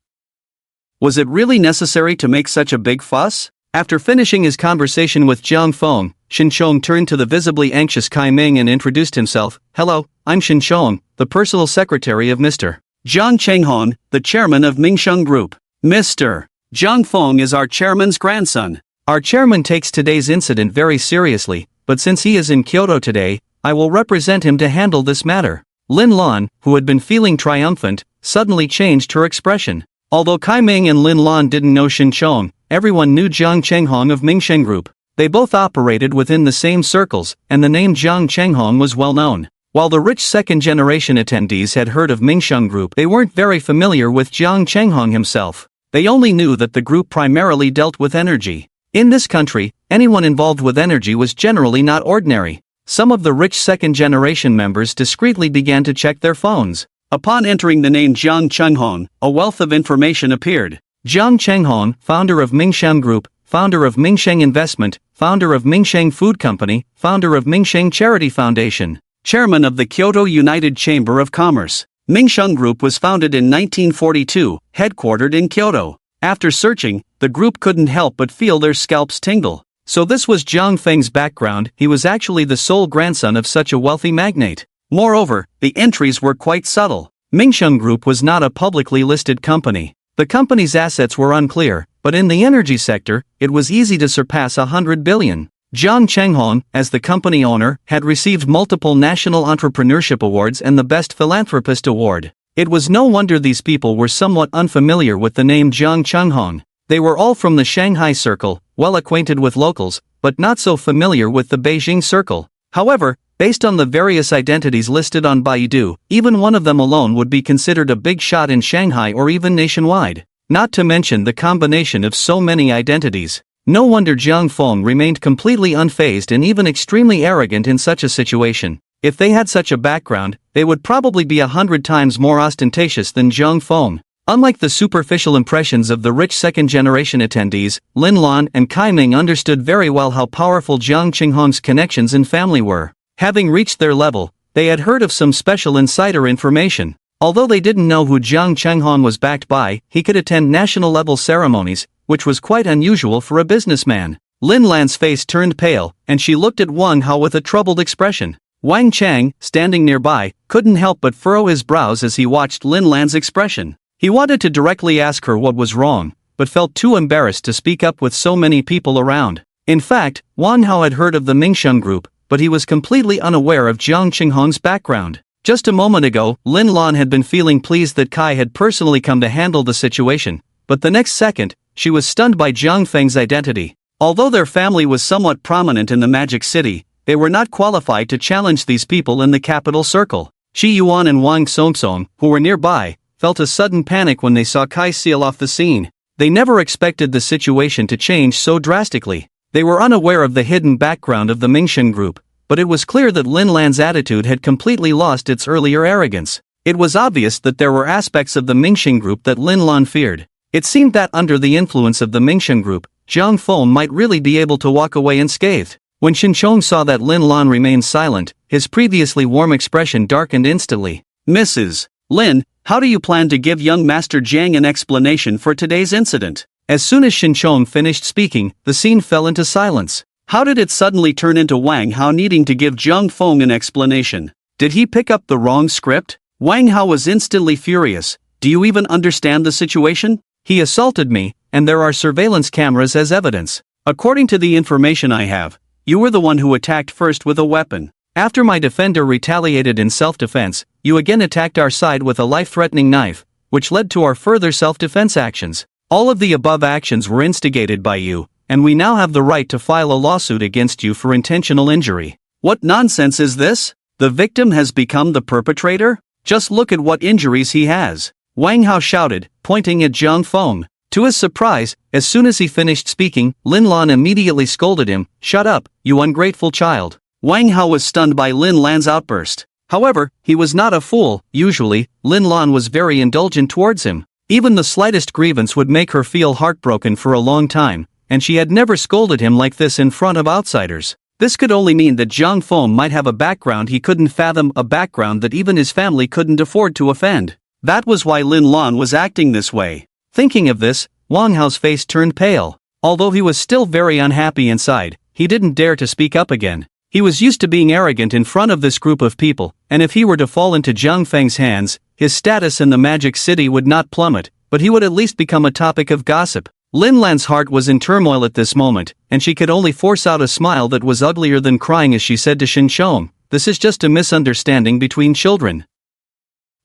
Was it really necessary to make such a big fuss? After finishing his conversation with Jiang Feng, Shinchong turned to the visibly anxious Kai Ming and introduced himself. "Hello, I'm Shinchong, the personal secretary of Mr. Jiang Chenghong, the chairman of Mingsheng Group. Mr. Jiang Feng is our chairman's grandson. Our chairman takes today's incident very seriously, but since he is in Kyoto today, I will represent him to handle this matter." Lin Lan, who had been feeling triumphant, suddenly changed her expression. Although Kai Ming and Lin Lan didn't know Shinchong, everyone knew Jiang Chenghong of Mingsheng Group. They both operated within the same circles, and the name Jiang Chenghong was well known. While the rich second-generation attendees had heard of Mingsheng Group, they weren't very familiar with Jiang Chenghong himself. They only knew that the group primarily dealt with energy. In this country, anyone involved with energy was generally not ordinary. Some of the rich second-generation members discreetly began to check their phones. Upon entering the name Jiang Chenghong, a wealth of information appeared. Jiang Chenghong, founder of Mingsheng Group, founder of Mingsheng Investment, founder of Mingsheng Food Company, founder of Mingsheng Charity Foundation, chairman of the Kyoto United Chamber of Commerce. Mingsheng Group was founded in 1942, headquartered in Kyoto. After searching, the group couldn't help but feel their scalps tingle. So this was Jiang Feng's background. He was actually the sole grandson of such a wealthy magnate. Moreover, the entries were quite subtle. Mingsheng Group was not a publicly listed company. The company's assets were unclear, but in the energy sector, it was easy to surpass 100 billion. Jiang Chenghong, as the company owner, had received multiple National Entrepreneurship Awards and the Best Philanthropist Award. It was no wonder these people were somewhat unfamiliar with the name Jiang Chenghong. They were all from the Shanghai circle, well acquainted with locals, but not so familiar with the Beijing circle. However, based on the various identities listed on Baidu, even one of them alone would be considered a big shot in Shanghai or even nationwide. Not to mention the combination of so many identities. No wonder Jiang Feng remained completely unfazed and even extremely arrogant in such a situation. If they had such a background, they would probably be 100 times more ostentatious than Jiang Feng. Unlike the superficial impressions of the rich second-generation attendees, Lin Lan and Kai Ming understood very well how powerful Jiang Chenghong's connections and family were. Having reached their level, they had heard of some special insider information. Although they didn't know who Jiang Chenghong was backed by, he could attend national-level ceremonies, which was quite unusual for a businessman. Lin Lan's face turned pale, and she looked at Wang Hao with a troubled expression. Wang Chang, standing nearby, couldn't help but furrow his brows as he watched Lin Lan's expression. He wanted to directly ask her what was wrong, but felt too embarrassed to speak up with so many people around. In fact, Wang Hao had heard of the Mingsheng Group, but he was completely unaware of Jiang Chenghong's background. Just a moment ago, Lin Lan had been feeling pleased that Kai had personally come to handle the situation, but the next second, she was stunned by Jiang Feng's identity. Although their family was somewhat prominent in the Magic City, they were not qualified to challenge these people in the capital circle. Qi Yuan and Wang Song, who were nearby, felt a sudden panic when they saw Kai seal off the scene. They never expected the situation to change so drastically. They were unaware of the hidden background of the Mingxin group, but it was clear that Lin Lan's attitude had completely lost its earlier arrogance. It was obvious that there were aspects of the Mingxin group that Lin Lan feared. It seemed that under the influence of the Mingxin group, Jiang Feng might really be able to walk away unscathed. When Xinqiang saw that Lin Lan remained silent, his previously warm expression darkened instantly. Mrs. Lin, how do you plan to give young Master Jiang an explanation for today's incident? As soon as Xinqiang finished speaking, the scene fell into silence. How did it suddenly turn into Wang Hao needing to give Jiang Feng an explanation? Did he pick up the wrong script? Wang Hao was instantly furious. Do you even understand the situation? He assaulted me, and there are surveillance cameras as evidence. According to the information I have, you were the one who attacked first with a weapon. After my defender retaliated in self-defense, you again attacked our side with a life-threatening knife, which led to our further self-defense actions. All of the above actions were instigated by you, and we now have the right to file a lawsuit against you for intentional injury. What nonsense is this? The victim has become the perpetrator? Just look at what injuries he has. Wang Hao shouted, pointing at Jiang Feng. To his surprise, as soon as he finished speaking, Lin Lan immediately scolded him, "Shut up, you ungrateful child." Wang Hao was stunned by Lin Lan's outburst. However, he was not a fool. Usually, Lin Lan was very indulgent towards him. Even the slightest grievance would make her feel heartbroken for a long time, and she had never scolded him like this in front of outsiders. This could only mean that Jiang Feng might have a background he couldn't fathom, a background that even his family couldn't afford to offend. That was why Lin Lan was acting this way. Thinking of this, Wang Hao's face turned pale. Although he was still very unhappy inside, he didn't dare to speak up again. He was used to being arrogant in front of this group of people, and if he were to fall into Jiang Feng's hands, his status in the Magic City would not plummet, but he would at least become a topic of gossip. Lin Lan's heart was in turmoil at this moment, and she could only force out a smile that was uglier than crying as she said to Xinqiang, "This is just a misunderstanding between children.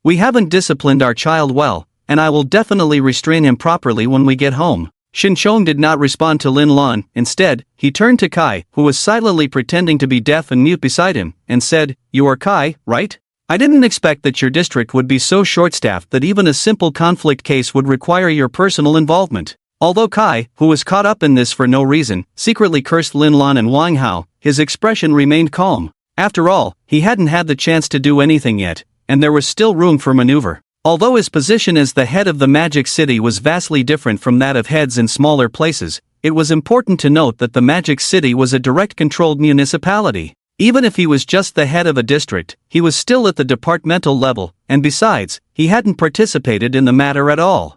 We haven't disciplined our child well, and I will definitely restrain him properly when we get home." Xinqiang did not respond to Lin Lan. Instead, he turned to Kai, who was silently pretending to be deaf and mute beside him, and said, "You are Kai, right? I didn't expect that your district would be so short-staffed that even a simple conflict case would require your personal involvement." Although Kai, who was caught up in this for no reason, secretly cursed Lin Lan and Wang Hao, his expression remained calm. After all, he hadn't had the chance to do anything yet, and there was still room for maneuver. Although his position as the head of the Magic City was vastly different from that of heads in smaller places, it was important to note that the Magic City was a direct-controlled municipality. Even if he was just the head of a district, he was still at the departmental level, and besides, he hadn't participated in the matter at all.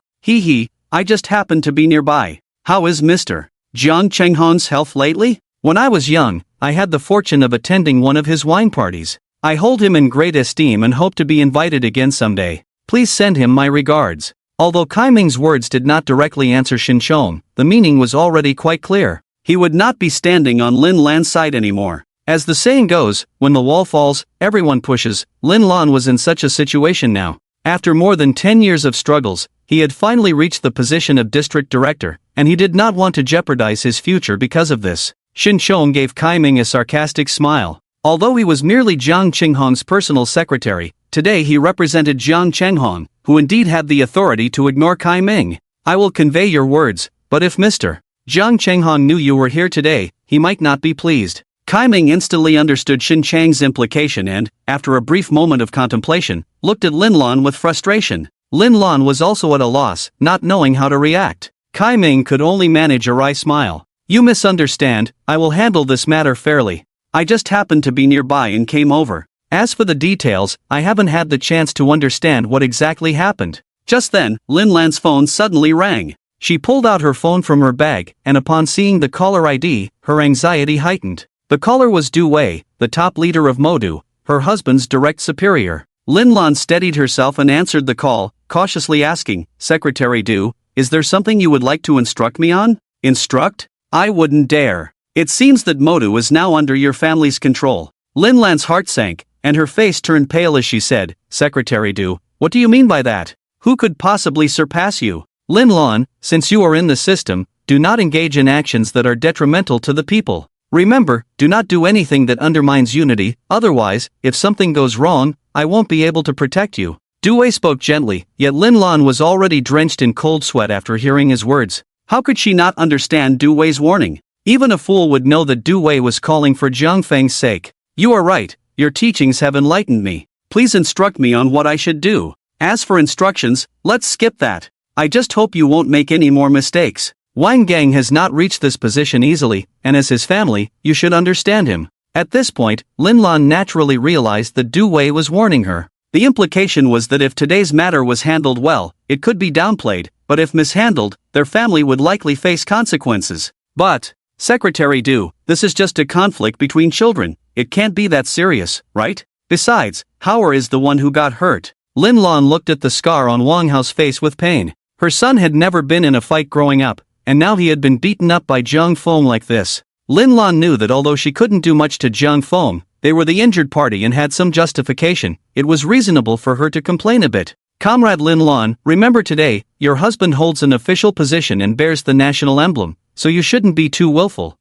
I just happened to be nearby. How is Mr. Jiang Chenghong's health lately? When I was young, I had the fortune of attending one of his wine parties. I hold him in great esteem and hope to be invited again someday. Please send him my regards. Although Kai Ming's words did not directly answer Xinqiang, the meaning was already quite clear. He would not be standing on Lin Lan's side anymore. As the saying goes, when the wall falls, everyone pushes. Lin Lan was in such a situation now. After more than 10 years of struggles, he had finally reached the position of district director, and he did not want to jeopardize his future because of this. Xinqiang gave Kai Ming a sarcastic smile. Although he was merely Jiang Chenghong's personal secretary, today he represented Jiang Chenghong, who indeed had the authority to ignore Kai Ming. "I will convey your words, but if Mr. Jiang Chenghong knew you were here today, he might not be pleased." Kai Ming instantly understood Xinqiang's implication and, after a brief moment of contemplation, looked at Lin Lan with frustration. Lin Lan was also at a loss, not knowing how to react. Kai Ming could only manage a wry smile. "You misunderstand, I will handle this matter fairly. I just happened to be nearby and came over. As for the details, I haven't had the chance to understand what exactly happened." Just then, Lin Lan's phone suddenly rang. She pulled out her phone from her bag, and upon seeing the caller ID, her anxiety heightened. The caller was Du Wei, the top leader of Modu, her husband's direct superior. Lin Lan steadied herself and answered the call, cautiously asking, "Secretary Du, is there something you would like to instruct me on?" "Instruct? I wouldn't dare. It seems that Modu is now under your family's control." Lin Lan's heart sank, and her face turned pale as she said, "Secretary Du, what do you mean by that? Who could possibly surpass you?" "Lin Lan, since you are in the system, do not engage in actions that are detrimental to the people. Remember, do not do anything that undermines unity, otherwise, if something goes wrong, I won't be able to protect you." Du Wei spoke gently, yet Lin Lan was already drenched in cold sweat after hearing his words. How could she not understand Du Wei's warning? Even a fool would know that Du Wei was calling for Jiang Feng's sake. You are right, your teachings have enlightened me. Please instruct me on what I should do. As for instructions, let's skip that. I just hope you won't make any more mistakes. Wang Gang has not reached this position easily, and as his family, you should understand him. At this point, Lin Lan naturally realized that Du Wei was warning her. The implication was that if today's matter was handled well, it could be downplayed, but if mishandled, their family would likely face consequences. But, Secretary Du, this is just a conflict between children. It can't be that serious, right? Besides, Hauer is the one who got hurt. Lin Lan looked at the scar on Wang Hao's face with pain. Her son had never been in a fight growing up, and now he had been beaten up by Jiang Feng like this. Lin Lan knew that although she couldn't do much to Jiang Feng, they were the injured party and had some justification. It was reasonable for her to complain a bit. Comrade Lin Lan, remember today, your husband holds an official position and bears the national emblem, so you shouldn't be too willful.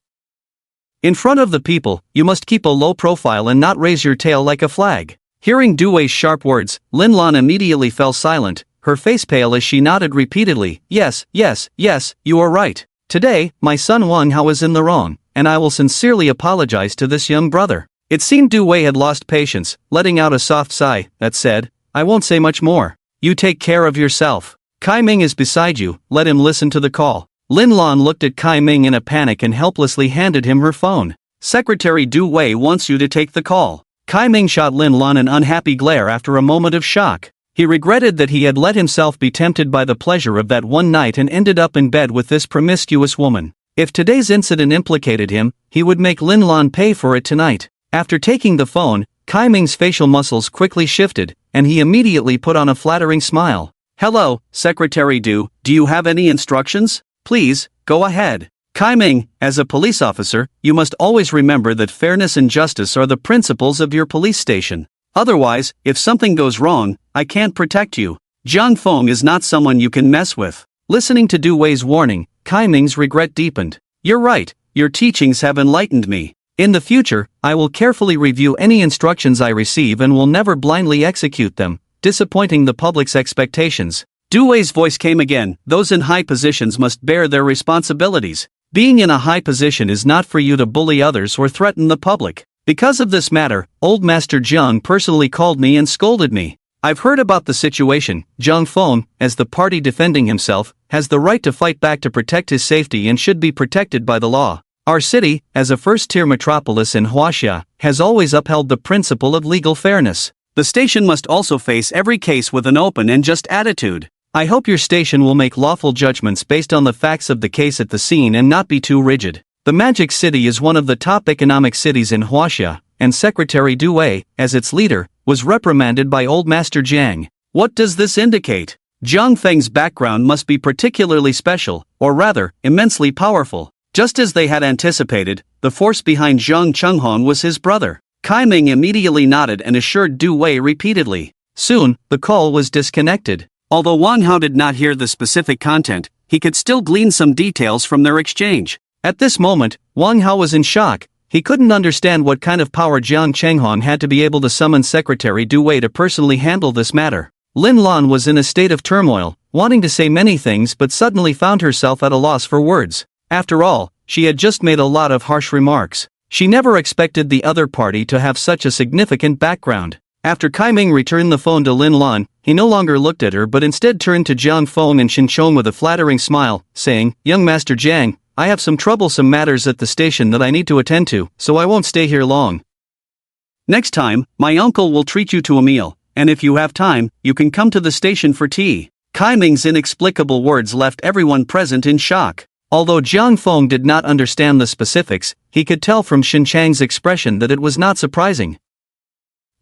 In front of the people, you must keep a low profile and not raise your tail like a flag. Hearing Du Wei's sharp words, Lin Lan immediately fell silent, her face pale as she nodded repeatedly. Yes, yes, yes, you are right. Today, my son Wang Hao is in the wrong, and I will sincerely apologize to this young brother. It seemed Du Wei had lost patience, letting out a soft sigh that said, I won't say much more. You take care of yourself. Kai Ming is beside you, let him listen to the call. Lin Lan looked at Kai Ming in a panic and helplessly handed him her phone. Secretary Du Wei wants you to take the call. Kai Ming shot Lin Lan an unhappy glare after a moment of shock. He regretted that he had let himself be tempted by the pleasure of that one night and ended up in bed with this promiscuous woman. If today's incident implicated him, he would make Lin Lan pay for it tonight. After taking the phone, Kai Ming's facial muscles quickly shifted, and he immediately put on a flattering smile. Hello, Secretary Du, do you have any instructions? Please, go ahead. Kai Ming, as a police officer, you must always remember that fairness and justice are the principles of your police station. Otherwise, if something goes wrong, I can't protect you. Jiang Feng is not someone you can mess with. Listening to Du Wei's warning, Kai Ming's regret deepened. You're right, your teachings have enlightened me. In the future, I will carefully review any instructions I receive and will never blindly execute them, disappointing the public's expectations. Du Wei's voice came again. Those in high positions must bear their responsibilities. Being in a high position is not for you to bully others or threaten the public. Because of this matter, Old Master Jiang personally called me and scolded me. I've heard about the situation. Jiang Feng, as the party defending himself, has the right to fight back to protect his safety and should be protected by the law. Our city, as a first-tier metropolis in Huaxia, has always upheld the principle of legal fairness. The station must also face every case with an open and just attitude. I hope your station will make lawful judgments based on the facts of the case at the scene and not be too rigid. The Magic City is one of the top economic cities in Huaxia, and Secretary Du Wei, as its leader, was reprimanded by Old Master Jiang. What does this indicate? Jiang Feng's background must be particularly special, or rather, immensely powerful. Just as they had anticipated, the force behind Zhang Chenghong was his brother. Kai Ming immediately nodded and assured Du Wei repeatedly. Soon, the call was disconnected. Although Wang Hao did not hear the specific content, he could still glean some details from their exchange. At this moment, Wang Hao was in shock. He couldn't understand what kind of power Zhang Chenghong had to be able to summon Secretary Du Wei to personally handle this matter. Lin Lan was in a state of turmoil, wanting to say many things but suddenly found herself at a loss for words. After all, she had just made a lot of harsh remarks. She never expected the other party to have such a significant background. After Kai Ming returned the phone to Lin Lan, he no longer looked at her but instead turned to Jiang Feng and Xinchong with a flattering smile, saying, Young Master Jiang, I have some troublesome matters at the station that I need to attend to, so I won't stay here long. Next time, my uncle will treat you to a meal, and if you have time, you can come to the station for tea. Kai Ming's inexplicable words left everyone present in shock. Although Jiang Feng did not understand the specifics, he could tell from Xinchang's expression that it was not surprising.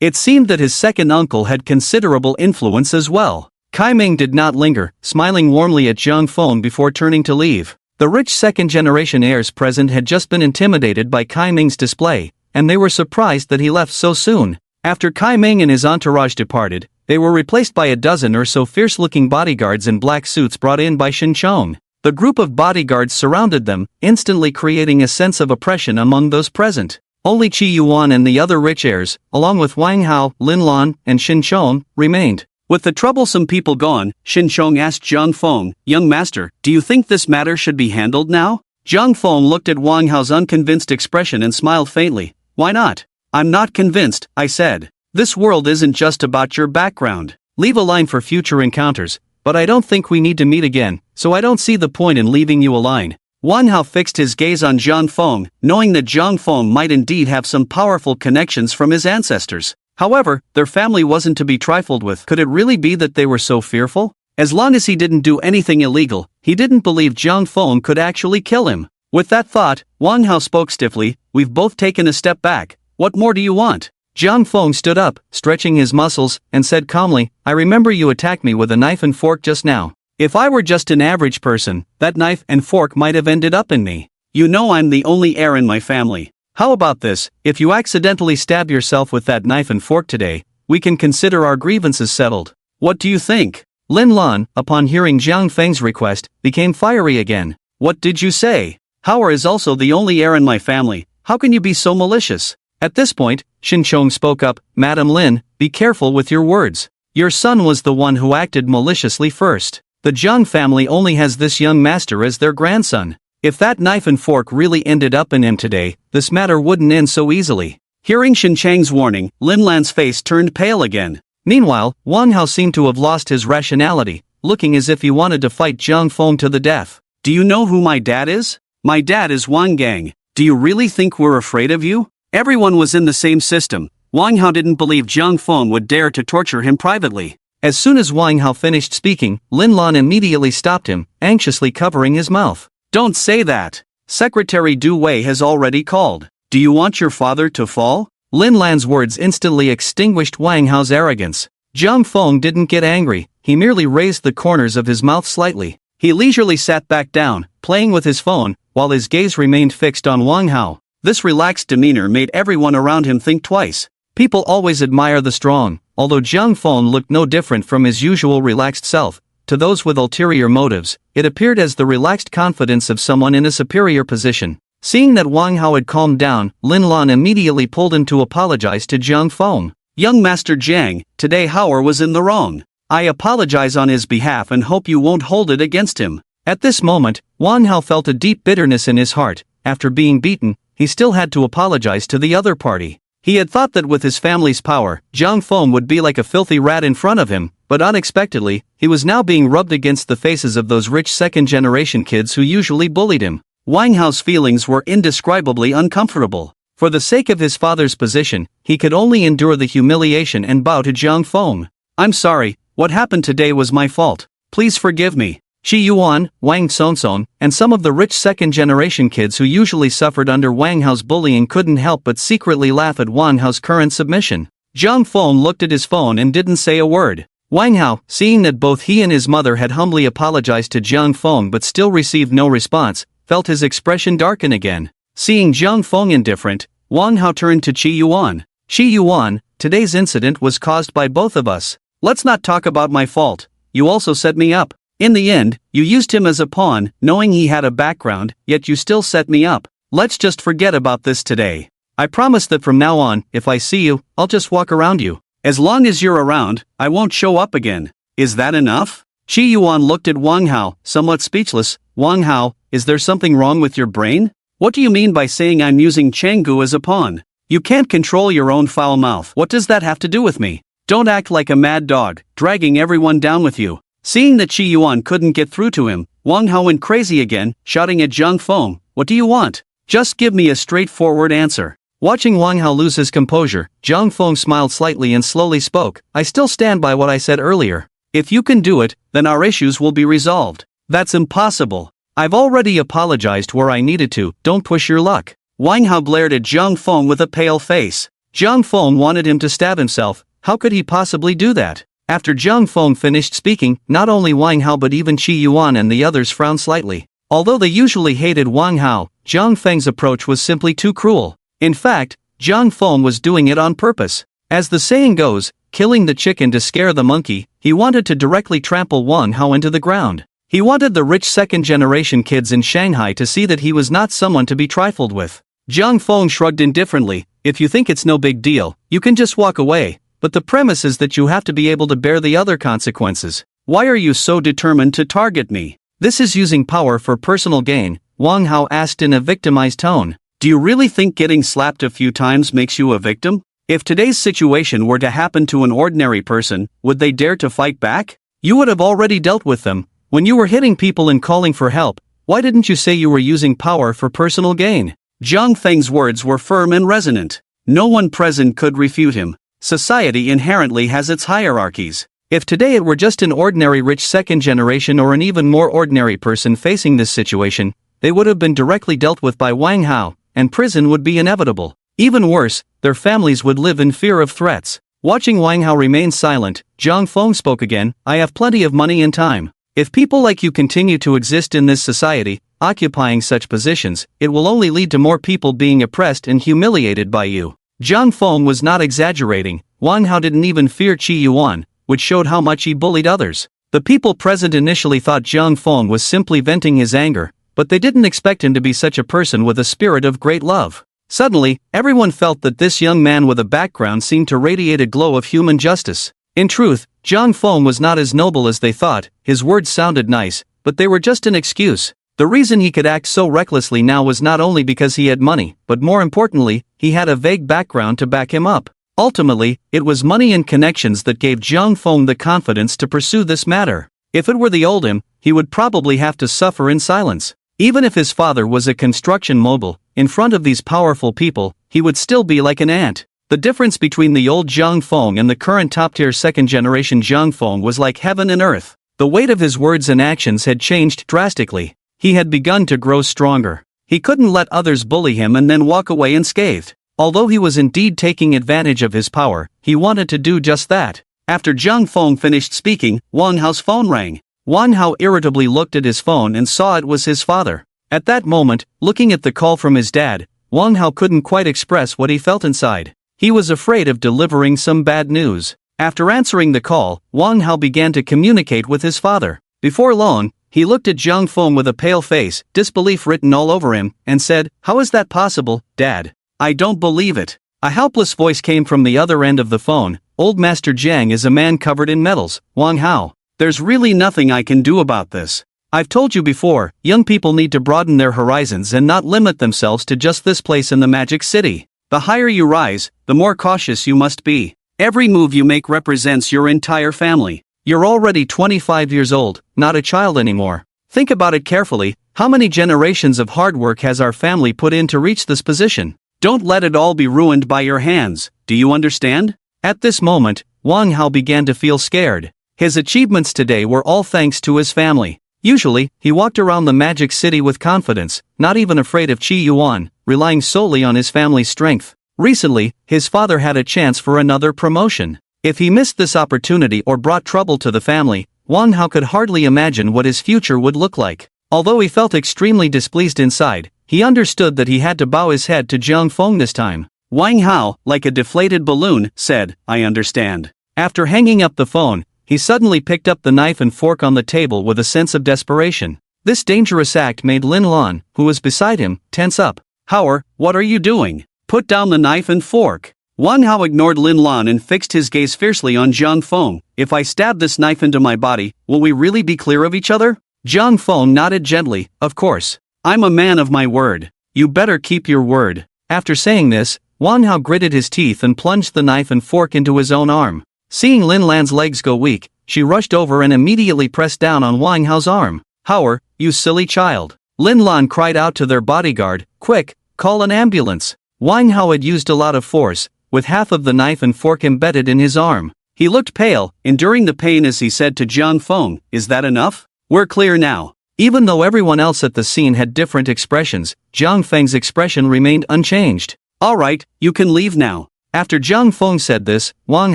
It seemed that his second uncle had considerable influence as well. Kai Ming did not linger, smiling warmly at Jiang Feng before turning to leave. The rich second-generation heirs present had just been intimidated by Kai Ming's display, and they were surprised that he left so soon. After Kai Ming and his entourage departed, they were replaced by a dozen or so fierce-looking bodyguards in black suits brought in by Xinchong. The group of bodyguards surrounded them, instantly creating a sense of oppression among those present. Only Qi Yuan and the other rich heirs, along with Wang Hao, Lin Lan, and Xinchong, remained. With the troublesome people gone, Xinchong asked Jiang Feng, Young Master, do you think this matter should be handled now? Zhang Feng looked at Wang Hao's unconvinced expression and smiled faintly. Why not? I'm not convinced, I said. This world isn't just about your background. Leave a line for future encounters, but I don't think we need to meet again, so I don't see the point in leaving you a line. Wang Hao fixed his gaze on Zhang Feng, knowing that Zhang Feng might indeed have some powerful connections from his ancestors. However, their family wasn't to be trifled with. Could it really be that they were so fearful? As long as he didn't do anything illegal, he didn't believe Zhang Feng could actually kill him. With that thought, Wang Hao spoke stiffly. We've both taken a step back. What more do you want? Zhang Feng stood up, stretching his muscles, and said calmly, I remember you attacked me with a knife and fork just now. If I were just an average person, that knife and fork might have ended up in me. You know I'm the only heir in my family. How about this, if you accidentally stab yourself with that knife and fork today, we can consider our grievances settled. What do you think? Lin Lan, upon hearing Zhang Feng's request, became fiery again. What did you say? Hao is also the only heir in my family. How can you be so malicious? At this point, Shin Chong spoke up, Madam Lin, be careful with your words. Your son was the one who acted maliciously first. The Zhang family only has this young master as their grandson. If that knife and fork really ended up in him today, this matter wouldn't end so easily. Hearing Shin Chang's warning, Lin Lan's face turned pale again. Meanwhile, Wang Hao seemed to have lost his rationality, looking as if he wanted to fight Zhang Feng to the death. Do you know who my dad is? My dad is Wang Gang. Do you really think we're afraid of you? Everyone was in the same system. Wang Hao didn't believe Zhang Feng would dare to torture him privately. As soon as Wang Hao finished speaking, Lin Lan immediately stopped him, anxiously covering his mouth. Don't say that. Secretary Du Wei has already called. Do you want your father to fall? Lin Lan's words instantly extinguished Wang Hao's arrogance. Zhang Feng didn't get angry, he merely raised the corners of his mouth slightly. He leisurely sat back down, playing with his phone, while his gaze remained fixed on Wang Hao. This relaxed demeanor made everyone around him think twice. People always admire the strong, although Zhang Feng looked no different from his usual relaxed self. To those with ulterior motives, it appeared as the relaxed confidence of someone in a superior position. Seeing that Wang Hao had calmed down, Lin Lan immediately pulled him to apologize to Zhang Feng. Young Master Jiang, today Hao was in the wrong. I apologize on his behalf and hope you won't hold it against him. At this moment, Wang Hao felt a deep bitterness in his heart. After being beaten, he still had to apologize to the other party. He had thought that with his family's power, Zhang Feng would be like a filthy rat in front of him, but unexpectedly, he was now being rubbed against the faces of those rich second-generation kids who usually bullied him. Wang Hao's feelings were indescribably uncomfortable. For the sake of his father's position, he could only endure the humiliation and bow to Zhang Feng. I'm sorry, what happened today was my fault. Please forgive me. Shi Yuan, Wang Sonson, and some of the rich second-generation kids who usually suffered under Wang Hao's bullying couldn't help but secretly laugh at Wang Hao's current submission. Zhang Feng looked at his phone and didn't say a word. Wang Hao, seeing that both he and his mother had humbly apologized to Zhang Feng but still received no response, felt his expression darken again. Seeing Zhang Feng indifferent, Wang Hao turned to Shi Yuan. Shi Yuan, today's incident was caused by both of us. Let's not talk about my fault. You also set me up. In the end, you used him as a pawn, knowing he had a background, yet you still set me up. Let's just forget about this today. I promise that from now on, if I see you, I'll just walk around you. As long as you're around, I won't show up again. Is that enough? Shi Yuan looked at Wang Hao, somewhat speechless. Wang Hao, is there something wrong with your brain? What do you mean by saying I'm using Changgu as a pawn? You can't control your own foul mouth. What does that have to do with me? Don't act like a mad dog, dragging everyone down with you. Seeing that Shi Yuan couldn't get through to him, Wang Hao went crazy again, shouting at Zhang Feng, what do you want? Just give me a straightforward answer. Watching Wang Hao lose his composure, Zhang Feng smiled slightly and slowly spoke, I still stand by what I said earlier. If you can do it, then our issues will be resolved. That's impossible. I've already apologized where I needed to, don't push your luck. Wang Hao glared at Zhang Feng with a pale face. Zhang Feng wanted him to stab himself, how could he possibly do that? After Zhang Feng finished speaking, not only Wang Hao but even Shi Yuan and the others frowned slightly. Although they usually hated Wang Hao, Zhang Feng's approach was simply too cruel. In fact, Zhang Feng was doing it on purpose. As the saying goes, killing the chicken to scare the monkey, he wanted to directly trample Wang Hao into the ground. He wanted the rich second-generation kids in Shanghai to see that he was not someone to be trifled with. Zhang Feng shrugged indifferently, if you think it's no big deal, you can just walk away. But the premise is that you have to be able to bear the other consequences. Why are you so determined to target me? This is using power for personal gain, Wang Hao asked in a victimized tone. Do you really think getting slapped a few times makes you a victim? If today's situation were to happen to an ordinary person, would they dare to fight back? You would have already dealt with them. When you were hitting people and calling for help, why didn't you say you were using power for personal gain? Zhang Feng's words were firm and resonant. No one present could refute him. Society inherently has its hierarchies. If today it were just an ordinary rich second generation or an even more ordinary person facing this situation, they would have been directly dealt with by Wang Hao, and prison would be inevitable. Even worse, their families would live in fear of threats. Watching Wang Hao remain silent, Zhang Feng spoke again. I have plenty of money and time. If people like you continue to exist in this society, occupying such positions, it will only lead to more people being oppressed and humiliated by you. Zhang Feng was not exaggerating. Wang Hao didn't even fear Qi Yuan, which showed how much he bullied others. The people present initially thought Zhang Feng was simply venting his anger, but they didn't expect him to be such a person with a spirit of great love. Suddenly, everyone felt that this young man with a background seemed to radiate a glow of human justice. In truth, Zhang Feng was not as noble as they thought. His words sounded nice, but they were just an excuse. The reason he could act so recklessly now was not only because he had money, but more importantly, he had a vague background to back him up. Ultimately, it was money and connections that gave Zhang Feng the confidence to pursue this matter. If it were the old him, he would probably have to suffer in silence. Even if his father was a construction mogul, in front of these powerful people, he would still be like an ant. The difference between the old Zhang Feng and the current top-tier second-generation Zhang Feng was like heaven and earth. The weight of his words and actions had changed drastically. He had begun to grow stronger. He couldn't let others bully him and then walk away unscathed. Although he was indeed taking advantage of his power, he wanted to do just that. After Zhang Feng finished speaking, Wang Hao's phone rang. Wang Hao irritably looked at his phone and saw it was his father. At that moment, looking at the call from his dad, Wang Hao couldn't quite express what he felt inside. He was afraid of delivering some bad news. After answering the call, Wang Hao began to communicate with his father. Before long, he looked at Zhang Feng with a pale face, disbelief written all over him, and said, "How is that possible, Dad? I don't believe it." A helpless voice came from the other end of the phone. Old Master Jiang is a man covered in metals. Wang Hao, there's really nothing I can do about this. I've told you before, young people need to broaden their horizons and not limit themselves to just this place in the Magic City. The higher you rise, the more cautious you must be. Every move you make represents your entire family. You're already 25 years old, not a child anymore. Think about it carefully. How many generations of hard work has our family put in to reach this position? Don't let it all be ruined by your hands. Do you understand? At this moment, Wang Hao began to feel scared. His achievements today were all thanks to his family. Usually, he walked around the Magic City with confidence, not even afraid of Qi Yuan, relying solely on his family's strength. Recently, his father had a chance for another promotion. If he missed this opportunity or brought trouble to the family, Wang Hao could hardly imagine what his future would look like. Although he felt extremely displeased inside, he understood that he had to bow his head to Zhang Feng this time. Wang Hao, like a deflated balloon, said, "I understand." After hanging up the phone, he suddenly picked up the knife and fork on the table with a sense of desperation. This dangerous act made Lin Lan, who was beside him, tense up. "Hao, what are you doing? Put down the knife and fork." Wang Hao ignored Lin Lan and fixed his gaze fiercely on Zhang Feng. "If I stab this knife into my body, will we really be clear of each other?" Zhang Feng nodded gently. "Of course. I'm a man of my word. You better keep your word." After saying this, Wang Hao gritted his teeth and plunged the knife and fork into his own arm. Seeing Lin Lan's legs go weak, she rushed over and immediately pressed down on Wang Hao's arm. "Hao, you silly child." Lin Lan cried out to their bodyguard, "Quick, call an ambulance." Wang Hao had used a lot of force, with half of the knife and fork embedded in his arm. He looked pale, enduring the pain as he said to Zhang Feng, "Is that enough? We're clear now." Even though everyone else at the scene had different expressions, Zhang Feng's expression remained unchanged. "All right, you can leave now." After Zhang Feng said this, Wang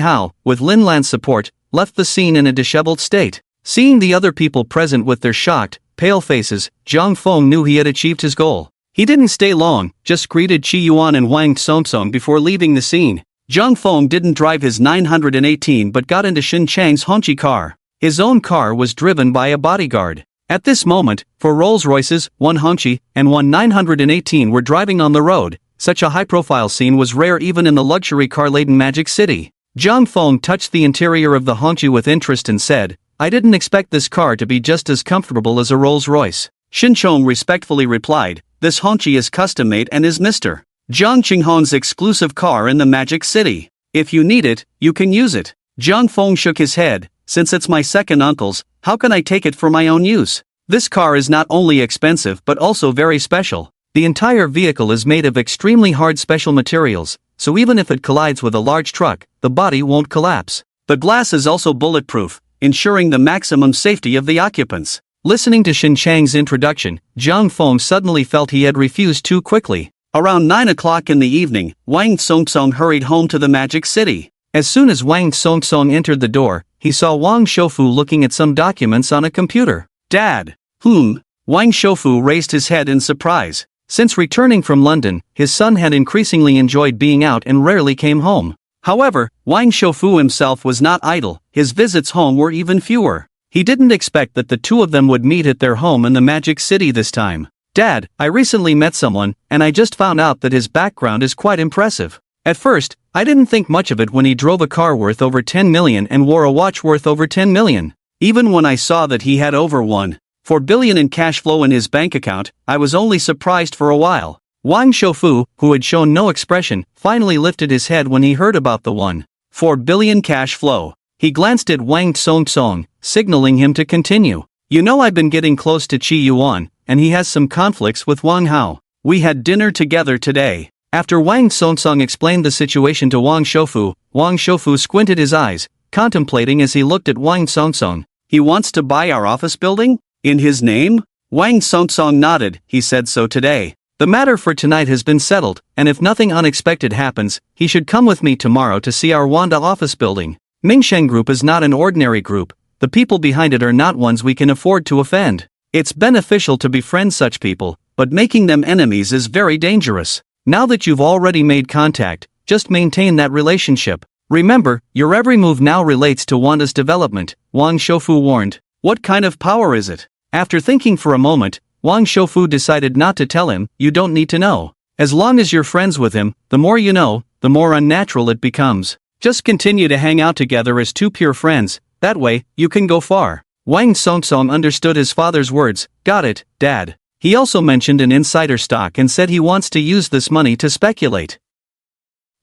Hao, with Lin Lan's support, left the scene in a disheveled state. Seeing the other people present with their shocked, pale faces, Zhang Feng knew he had achieved his goal. He didn't stay long, just greeted Qi Yuan and Wang Tsong before leaving the scene. Zhang Feng didn't drive his 918 but got into Shin Chang's Hongqi car. His own car was driven by a bodyguard. At this moment, 4 Rolls-Royces, 1 Hongqi, and 1 918 were driving on the road. Such a high-profile scene was rare even in the luxury car-laden Magic City. Zhang Feng touched the interior of the Hongqi with interest and said, "I didn't expect this car to be just as comfortable as a Rolls-Royce." Shin Chong respectfully replied, "This Hongqi is custom-made and is Mr. Jiang Qinghong's exclusive car in the Magic City. If you need it, you can use it." Jiang Feng shook his head, "Since it's my second uncle's, how can I take it for my own use? This car is not only expensive but also very special. The entire vehicle is made of extremely hard special materials, so even if it collides with a large truck, the body won't collapse. The glass is also bulletproof, ensuring the maximum safety of the occupants." Listening to Shin Chang's introduction, Jiang Feng suddenly felt he had refused too quickly. Around 9 o'clock in the evening, Wang Songsong hurried home to the Magic City. As soon as Wang Songsong entered the door, he saw Wang Shoufu looking at some documents on a computer. "Dad." Wang Shoufu raised his head in surprise. Since returning from London, his son had increasingly enjoyed being out and rarely came home. However, Wang Shoufu himself was not idle, his visits home were even fewer. He didn't expect that the two of them would meet at their home in the Magic City this time. "Dad, I recently met someone, and I just found out that his background is quite impressive. At first, I didn't think much of it when he drove a car worth over 10 million and wore a watch worth over 10 million. Even when I saw that he had over 1.4 billion in cash flow in his bank account, I was only surprised for a while." Wang Shoufu, who had shown no expression, finally lifted his head when he heard about the 1.4 billion cash flow. He glanced at Wang Songsong, signaling him to continue. "You know, I've been getting close to Qi Yuan, and he has some conflicts with Wang Hao. We had dinner together today." After Wang Songsong explained the situation to Wang Shoufu squinted his eyes, contemplating as he looked at Wang Songsong. "He wants to buy our office building? In his name?" Wang Songsong nodded. "He said so today. The matter for tonight has been settled, and if nothing unexpected happens, he should come with me tomorrow to see our Wanda office building. Mingsheng Group is not an ordinary group, the people behind it are not ones we can afford to offend. It's beneficial to befriend such people, but making them enemies is very dangerous. Now that you've already made contact, just maintain that relationship. Remember, your every move now relates to Wanda's development," Wang Shoufu warned. "What kind of power is it?" After thinking for a moment, Wang Shoufu decided not to tell him. "You don't need to know. As long as you're friends with him, the more you know, the more unnatural it becomes. Just continue to hang out together as two pure friends, that way, you can go far." Wang Songsong understood his father's words. "Got it, Dad." He also mentioned an insider stock and said he wants to use this money to speculate.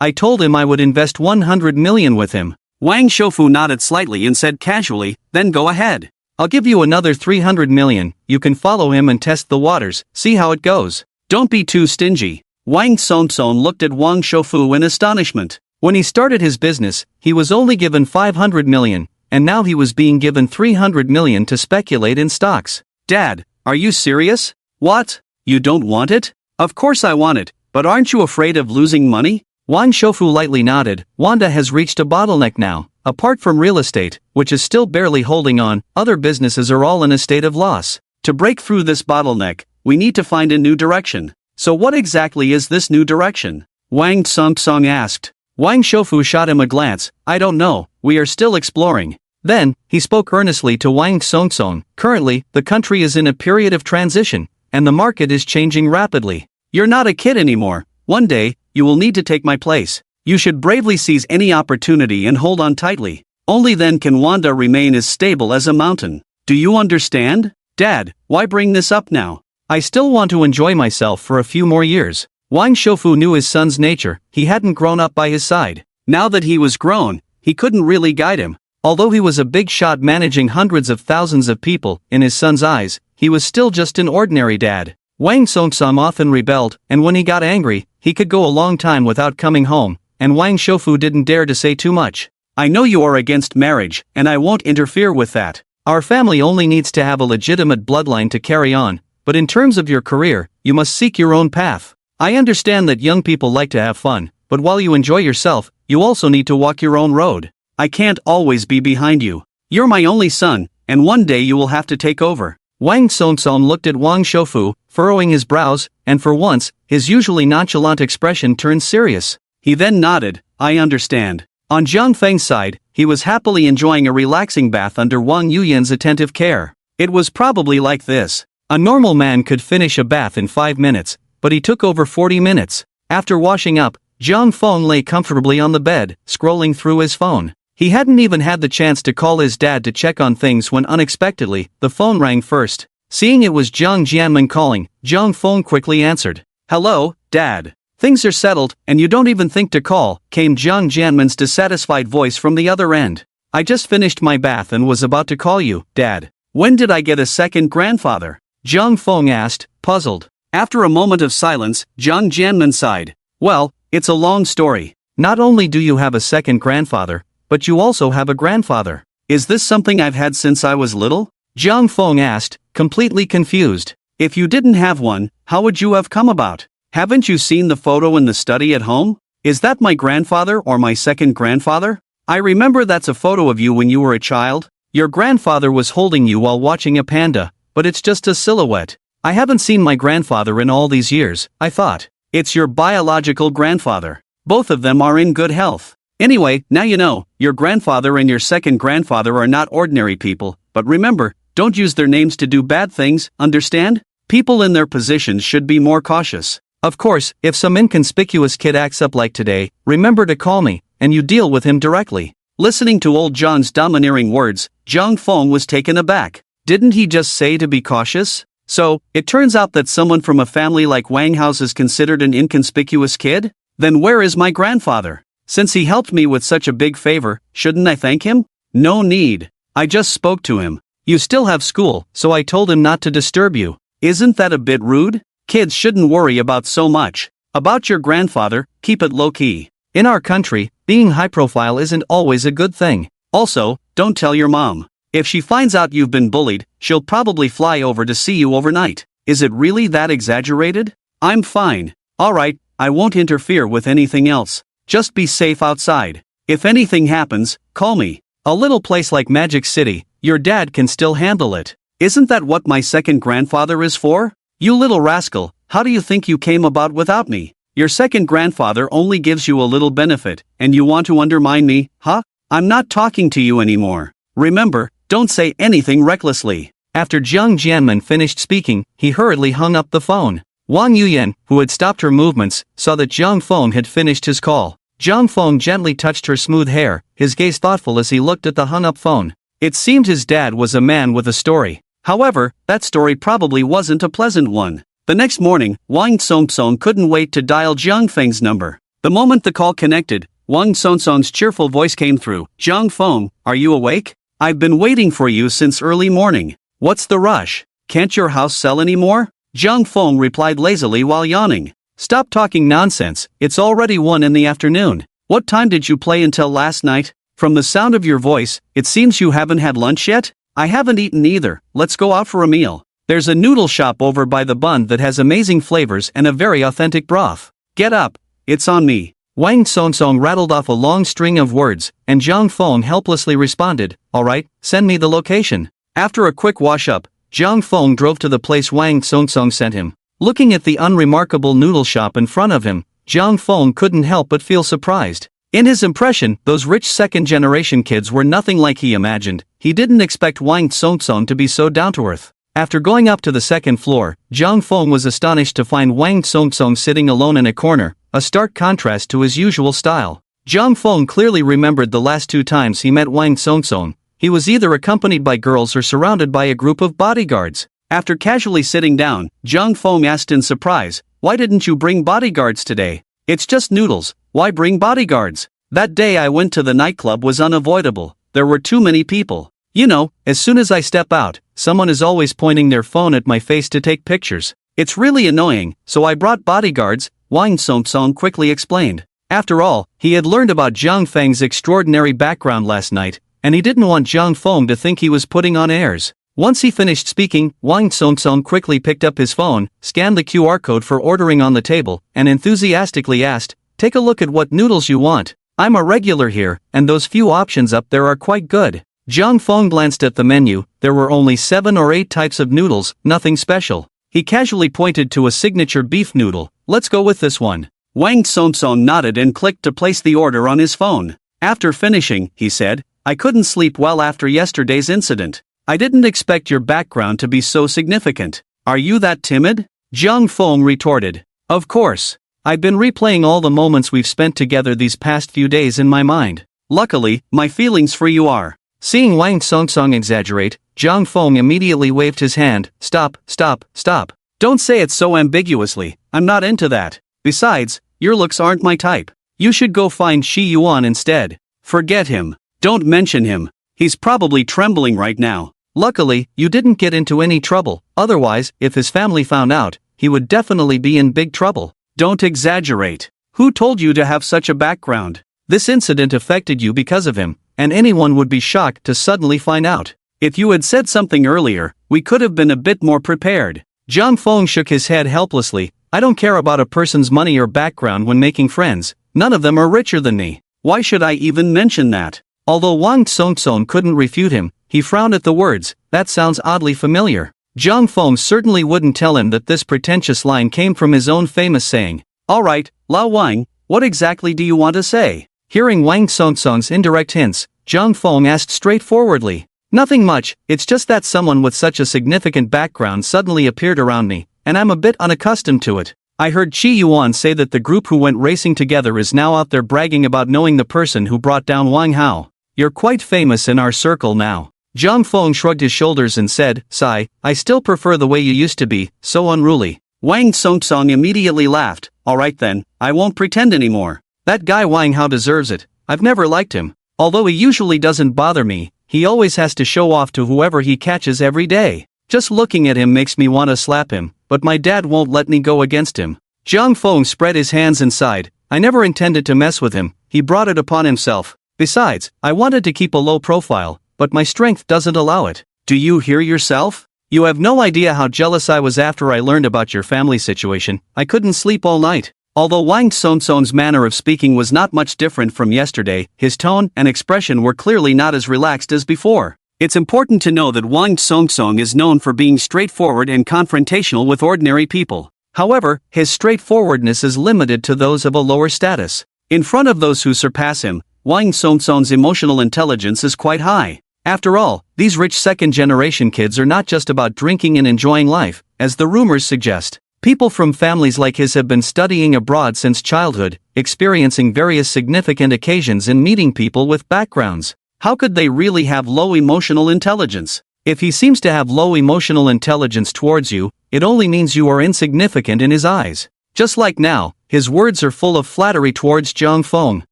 "I told him I would invest 100 million with him." Wang Shoufu nodded slightly and said casually, "Then go ahead. I'll give you another 300 million, you can follow him and test the waters, see how it goes. Don't be too stingy." Wang Songsong looked at Wang Shoufu in astonishment. When he started his business, he was only given 500 million, and now he was being given 300 million to speculate in stocks. "Dad, are you serious? What? You don't want it?" "Of course I want it, but aren't you afraid of losing money?" Wang Shoufu lightly nodded. Wanda has reached a bottleneck now. Apart from real estate, which is still barely holding on, other businesses are all in a state of loss. To break through this bottleneck, we need to find a new direction. So what exactly is this new direction? Wang Songsong asked. Wang Shoufu shot him a glance. "I don't know, we are still exploring." Then, he spoke earnestly to Wang Songsong. "Currently, the country is in a period of transition, and the market is changing rapidly. You're not a kid anymore. One day, you will need to take my place. You should bravely seize any opportunity and hold on tightly. Only then can Wanda remain as stable as a mountain. Do you understand? Dad, why bring this up now? I still want to enjoy myself for a few more years." Wang Shoufu knew his son's nature. He hadn't grown up by his side. Now that he was grown, he couldn't really guide him. Although he was a big shot managing hundreds of thousands of people, in his son's eyes, he was still just an ordinary dad. Wang Songsong often rebelled, and when he got angry, he could go a long time without coming home, and Wang Shoufu didn't dare to say too much. "I know you are against marriage, and I won't interfere with that. Our family only needs to have a legitimate bloodline to carry on, but in terms of your career, you must seek your own path. I understand that young people like to have fun, but while you enjoy yourself, you also need to walk your own road. I can't always be behind you. You're my only son, and one day you will have to take over." Wang Songsong looked at Wang Shoufu, furrowing his brows, and for once, his usually nonchalant expression turned serious. He then nodded. "I understand." On Jiang Feng's side, he was happily enjoying a relaxing bath under Wang Yuyan's attentive care. It was probably like this. A normal man could finish a bath in 5 minutes, but he took over 40 minutes. After washing up, Jiang Feng lay comfortably on the bed, scrolling through his phone. He hadn't even had the chance to call his dad to check on things when unexpectedly, the phone rang first. Seeing it was Jiang Jianmen calling, Jiang Feng quickly answered. "Hello, Dad. Things are settled, and you don't even think to call," came Jiang Jianmen's dissatisfied voice from the other end. "I just finished my bath and was about to call you, Dad. When did I get a second grandfather?" Jiang Feng asked, puzzled. After a moment of silence, Jiang Jianmen sighed. "Well, it's a long story. Not only do you have a second grandfather, but you also have a grandfather. Is this something I've had since I was little?" Jiang Feng asked, completely confused. "If you didn't have one, how would you have come about? Haven't you seen the photo in the study at home? Is that my grandfather or my second grandfather? I remember that's a photo of you when you were a child. Your grandfather was holding you while watching a panda, but it's just a silhouette. I haven't seen my grandfather in all these years, I thought. It's your biological grandfather. Both of them are in good health. Anyway, now you know, your grandfather and your second grandfather are not ordinary people, but remember, don't use their names to do bad things, understand? People in their positions should be more cautious. Of course, if some inconspicuous kid acts up like today, remember to call me, and you deal with him directly." Listening to old John's domineering words, Jiang Feng was taken aback. Didn't he just say to be cautious? So, it turns out that someone from a family like Wang Hao's is considered an inconspicuous kid? Then where is my grandfather? Since he helped me with such a big favor, shouldn't I thank him? No need. I just spoke to him. You still have school, so I told him not to disturb you. Isn't that a bit rude? Kids shouldn't worry about so much. About your grandfather, keep it low-key. In our country, being high-profile isn't always a good thing. Also, don't tell your mom. If she finds out you've been bullied, she'll probably fly over to see you overnight. Is it really that exaggerated? I'm fine. Alright, I won't interfere with anything else. Just be safe outside. If anything happens, call me. A little place like Magic City, your dad can still handle it. Isn't that what my second grandfather is for? You little rascal, how do you think you came about without me? Your second grandfather only gives you a little benefit, and you want to undermine me, huh? I'm not talking to you anymore. Remember, don't say anything recklessly. After Jiang Jianmen finished speaking, he hurriedly hung up the phone. Wang Yuyan, who had stopped her movements, saw that Jiang Feng had finished his call. Jiang Feng gently touched her smooth hair, his gaze thoughtful as he looked at the hung-up phone. It seemed his dad was a man with a story. However, that story probably wasn't a pleasant one. The next morning, Wang Songsong couldn't wait to dial Jiang Feng's number. The moment the call connected, Wang Songsong's cheerful voice came through. "Jiang Feng, are you awake? I've been waiting for you since early morning. What's the rush? Can't your house sell anymore?" Jiang Feng replied lazily while yawning. "Stop talking nonsense, it's already 1 in the afternoon. What time did you play until last night? From the sound of your voice, it seems you haven't had lunch yet? I haven't eaten either, let's go out for a meal. There's a noodle shop over by the bund that has amazing flavors and a very authentic broth. Get up, it's on me." Wang Songsong rattled off a long string of words, and Jiang Feng helplessly responded, "Alright, send me the location." After a quick wash-up, Jiang Feng drove to the place Wang Songsong sent him. Looking at the unremarkable noodle shop in front of him, Jiang Feng couldn't help but feel surprised. In his impression, those rich second-generation kids were nothing like he imagined. He didn't expect Wang Songsong to be so down-to-earth. After going up to the second floor, Jiang Feng was astonished to find Wang Songsong sitting alone in a corner, a stark contrast to his usual style. Jiang Feng clearly remembered the last 2 times he met Wang Songsong. He was either accompanied by girls or surrounded by a group of bodyguards. After casually sitting down, Jiang Feng asked in surprise, "Why didn't you bring bodyguards today? It's just noodles, why bring bodyguards?" "That day I went to the nightclub was unavoidable, there were too many people. You know, as soon as I step out, someone is always pointing their phone at my face to take pictures. It's really annoying, so I brought bodyguards," Wang Songsong quickly explained. After all, he had learned about Jiang Feng's extraordinary background last night, and he didn't want Jiang Feng to think he was putting on airs. Once he finished speaking, Wang Songsong quickly picked up his phone, scanned the QR code for ordering on the table, and enthusiastically asked, "Take a look at what noodles you want. I'm a regular here, and those few options up there are quite good." Jiang Feng glanced at the menu. There were only 7 or 8 types of noodles, nothing special. He casually pointed to a signature beef noodle. "Let's go with this one." Wang Songsong nodded and clicked to place the order on his phone. After finishing, he said, "I couldn't sleep well after yesterday's incident. I didn't expect your background to be so significant. Are you that timid?" Jiang Feng retorted. "Of course. I've been replaying all the moments we've spent together these past few days in my mind. Luckily, my feelings for you are." Seeing Wang Songsong exaggerate, Zhang Feng immediately waved his hand. Stop, stop, stop. Don't say it so ambiguously, I'm not into that. Besides, your looks aren't my type. You should go find Shi Yuan instead. Forget him. Don't mention him. He's probably trembling right now. Luckily, you didn't get into any trouble, otherwise, if his family found out, he would definitely be in big trouble. Don't exaggerate. Who told you to have such a background? This incident affected you because of him, and anyone would be shocked to suddenly find out. If you had said something earlier, we could have been a bit more prepared. Zhang Feng shook his head helplessly. I don't care about a person's money or background when making friends. None of them are richer than me. Why should I even mention that? Although Wang Tsongtsong couldn't refute him, he frowned at the words. That sounds oddly familiar. Zhang Feng certainly wouldn't tell him that this pretentious line came from his own famous saying. Alright, Lao Wang, what exactly do you want to say? Hearing Wang Tsongtsong's indirect hints, Zhang Feng asked straightforwardly. Nothing much, it's just that someone with such a significant background suddenly appeared around me, and I'm a bit unaccustomed to it. I heard Qi Yuan say that the group who went racing together is now out there bragging about knowing the person who brought down Wang Hao. You're quite famous in our circle now. Zhang Feng shrugged his shoulders and said, Sigh, I still prefer the way you used to be, so unruly. Wang Tsongtsong immediately laughed. Alright then, I won't pretend anymore. That guy Wang Hao deserves it. I've never liked him. Although he usually doesn't bother me, he always has to show off to whoever he catches every day. Just looking at him makes me want to slap him, but my dad won't let me go against him. Zhang Feng spread his hands and sighed. I never intended to mess with him, he brought it upon himself. Besides, I wanted to keep a low profile, but my strength doesn't allow it. Do you hear yourself? You have no idea how jealous I was after I learned about your family situation. I couldn't sleep all night. Although Wang Tsongtsong's manner of speaking was not much different from yesterday, his tone and expression were clearly not as relaxed as before. It's important to know that Wang Tsongtsong is known for being straightforward and confrontational with ordinary people. However, his straightforwardness is limited to those of a lower status. In front of those who surpass him, Wang Tsongtsong's emotional intelligence is quite high. After all, these rich second-generation kids are not just about drinking and enjoying life, as the rumors suggest. People from families like his have been studying abroad since childhood, experiencing various significant occasions and meeting people with backgrounds. How could they really have low emotional intelligence? If he seems to have low emotional intelligence towards you, it only means you are insignificant in his eyes. Just like now, his words are full of flattery towards Zhang Feng.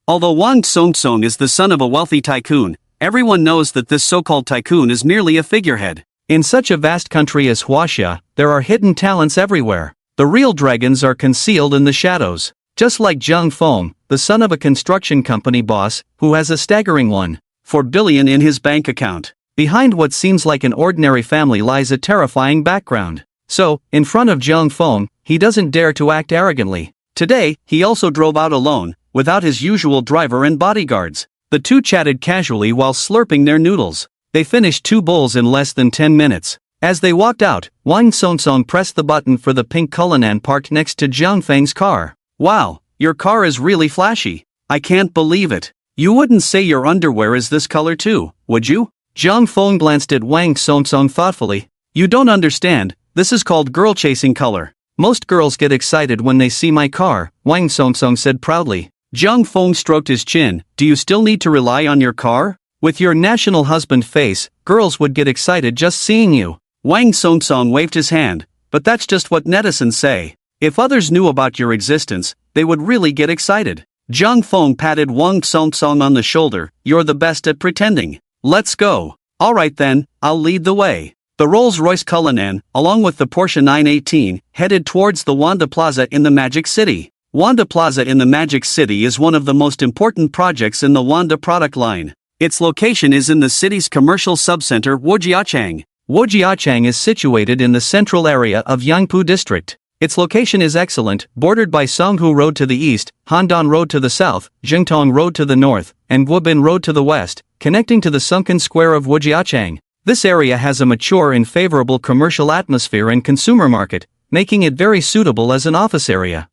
Although Wang Tsongtsong is the son of a wealthy tycoon, everyone knows that this so-called tycoon is merely a figurehead. In such a vast country as Huaxia, there are hidden talents everywhere. The real dragons are concealed in the shadows. Just like Zhang Feng, the son of a construction company boss, who has a staggering $1.4 billion in his bank account. Behind what seems like an ordinary family lies a terrifying background. So, in front of Zhang Feng, he doesn't dare to act arrogantly. Today, he also drove out alone, without his usual driver and bodyguards. The two chatted casually while slurping their noodles. They finished 2 bowls in less than 10 minutes. As they walked out, Wang Tsongtsong pressed the button for the pink Cullinan parked next to Zhang Feng's car. Wow, your car is really flashy. I can't believe it. You wouldn't say your underwear is this color too, would you? Zhang Feng glanced at Wang Tsongtsong thoughtfully. You don't understand, this is called girl-chasing color. Most girls get excited when they see my car, Wang Tsongtsong said proudly. Zhang Feng stroked his chin. Do you still need to rely on your car? With your national husband face, girls would get excited just seeing you. Wang Tsongtsong waved his hand. But that's just what netizens say. If others knew about your existence, they would really get excited. Zhang Feng patted Wang Tsongtsong on the shoulder. You're the best at pretending. Let's go. Alright then, I'll lead the way. The Rolls-Royce Cullinan, along with the Porsche 918, headed towards the Wanda Plaza in the Magic City. Wanda Plaza in the Magic City is one of the most important projects in the Wanda product line. Its location is in the city's commercial subcenter Wojiachang. Wojiachang is situated in the central area of Yangpu District. Its location is excellent, bordered by Songhu Road to the east, Handan Road to the south, Jingtong Road to the north, and Guobin Road to the west, connecting to the sunken square of Wojiachang. This area has a mature and favorable commercial atmosphere and consumer market, making it very suitable as an office area.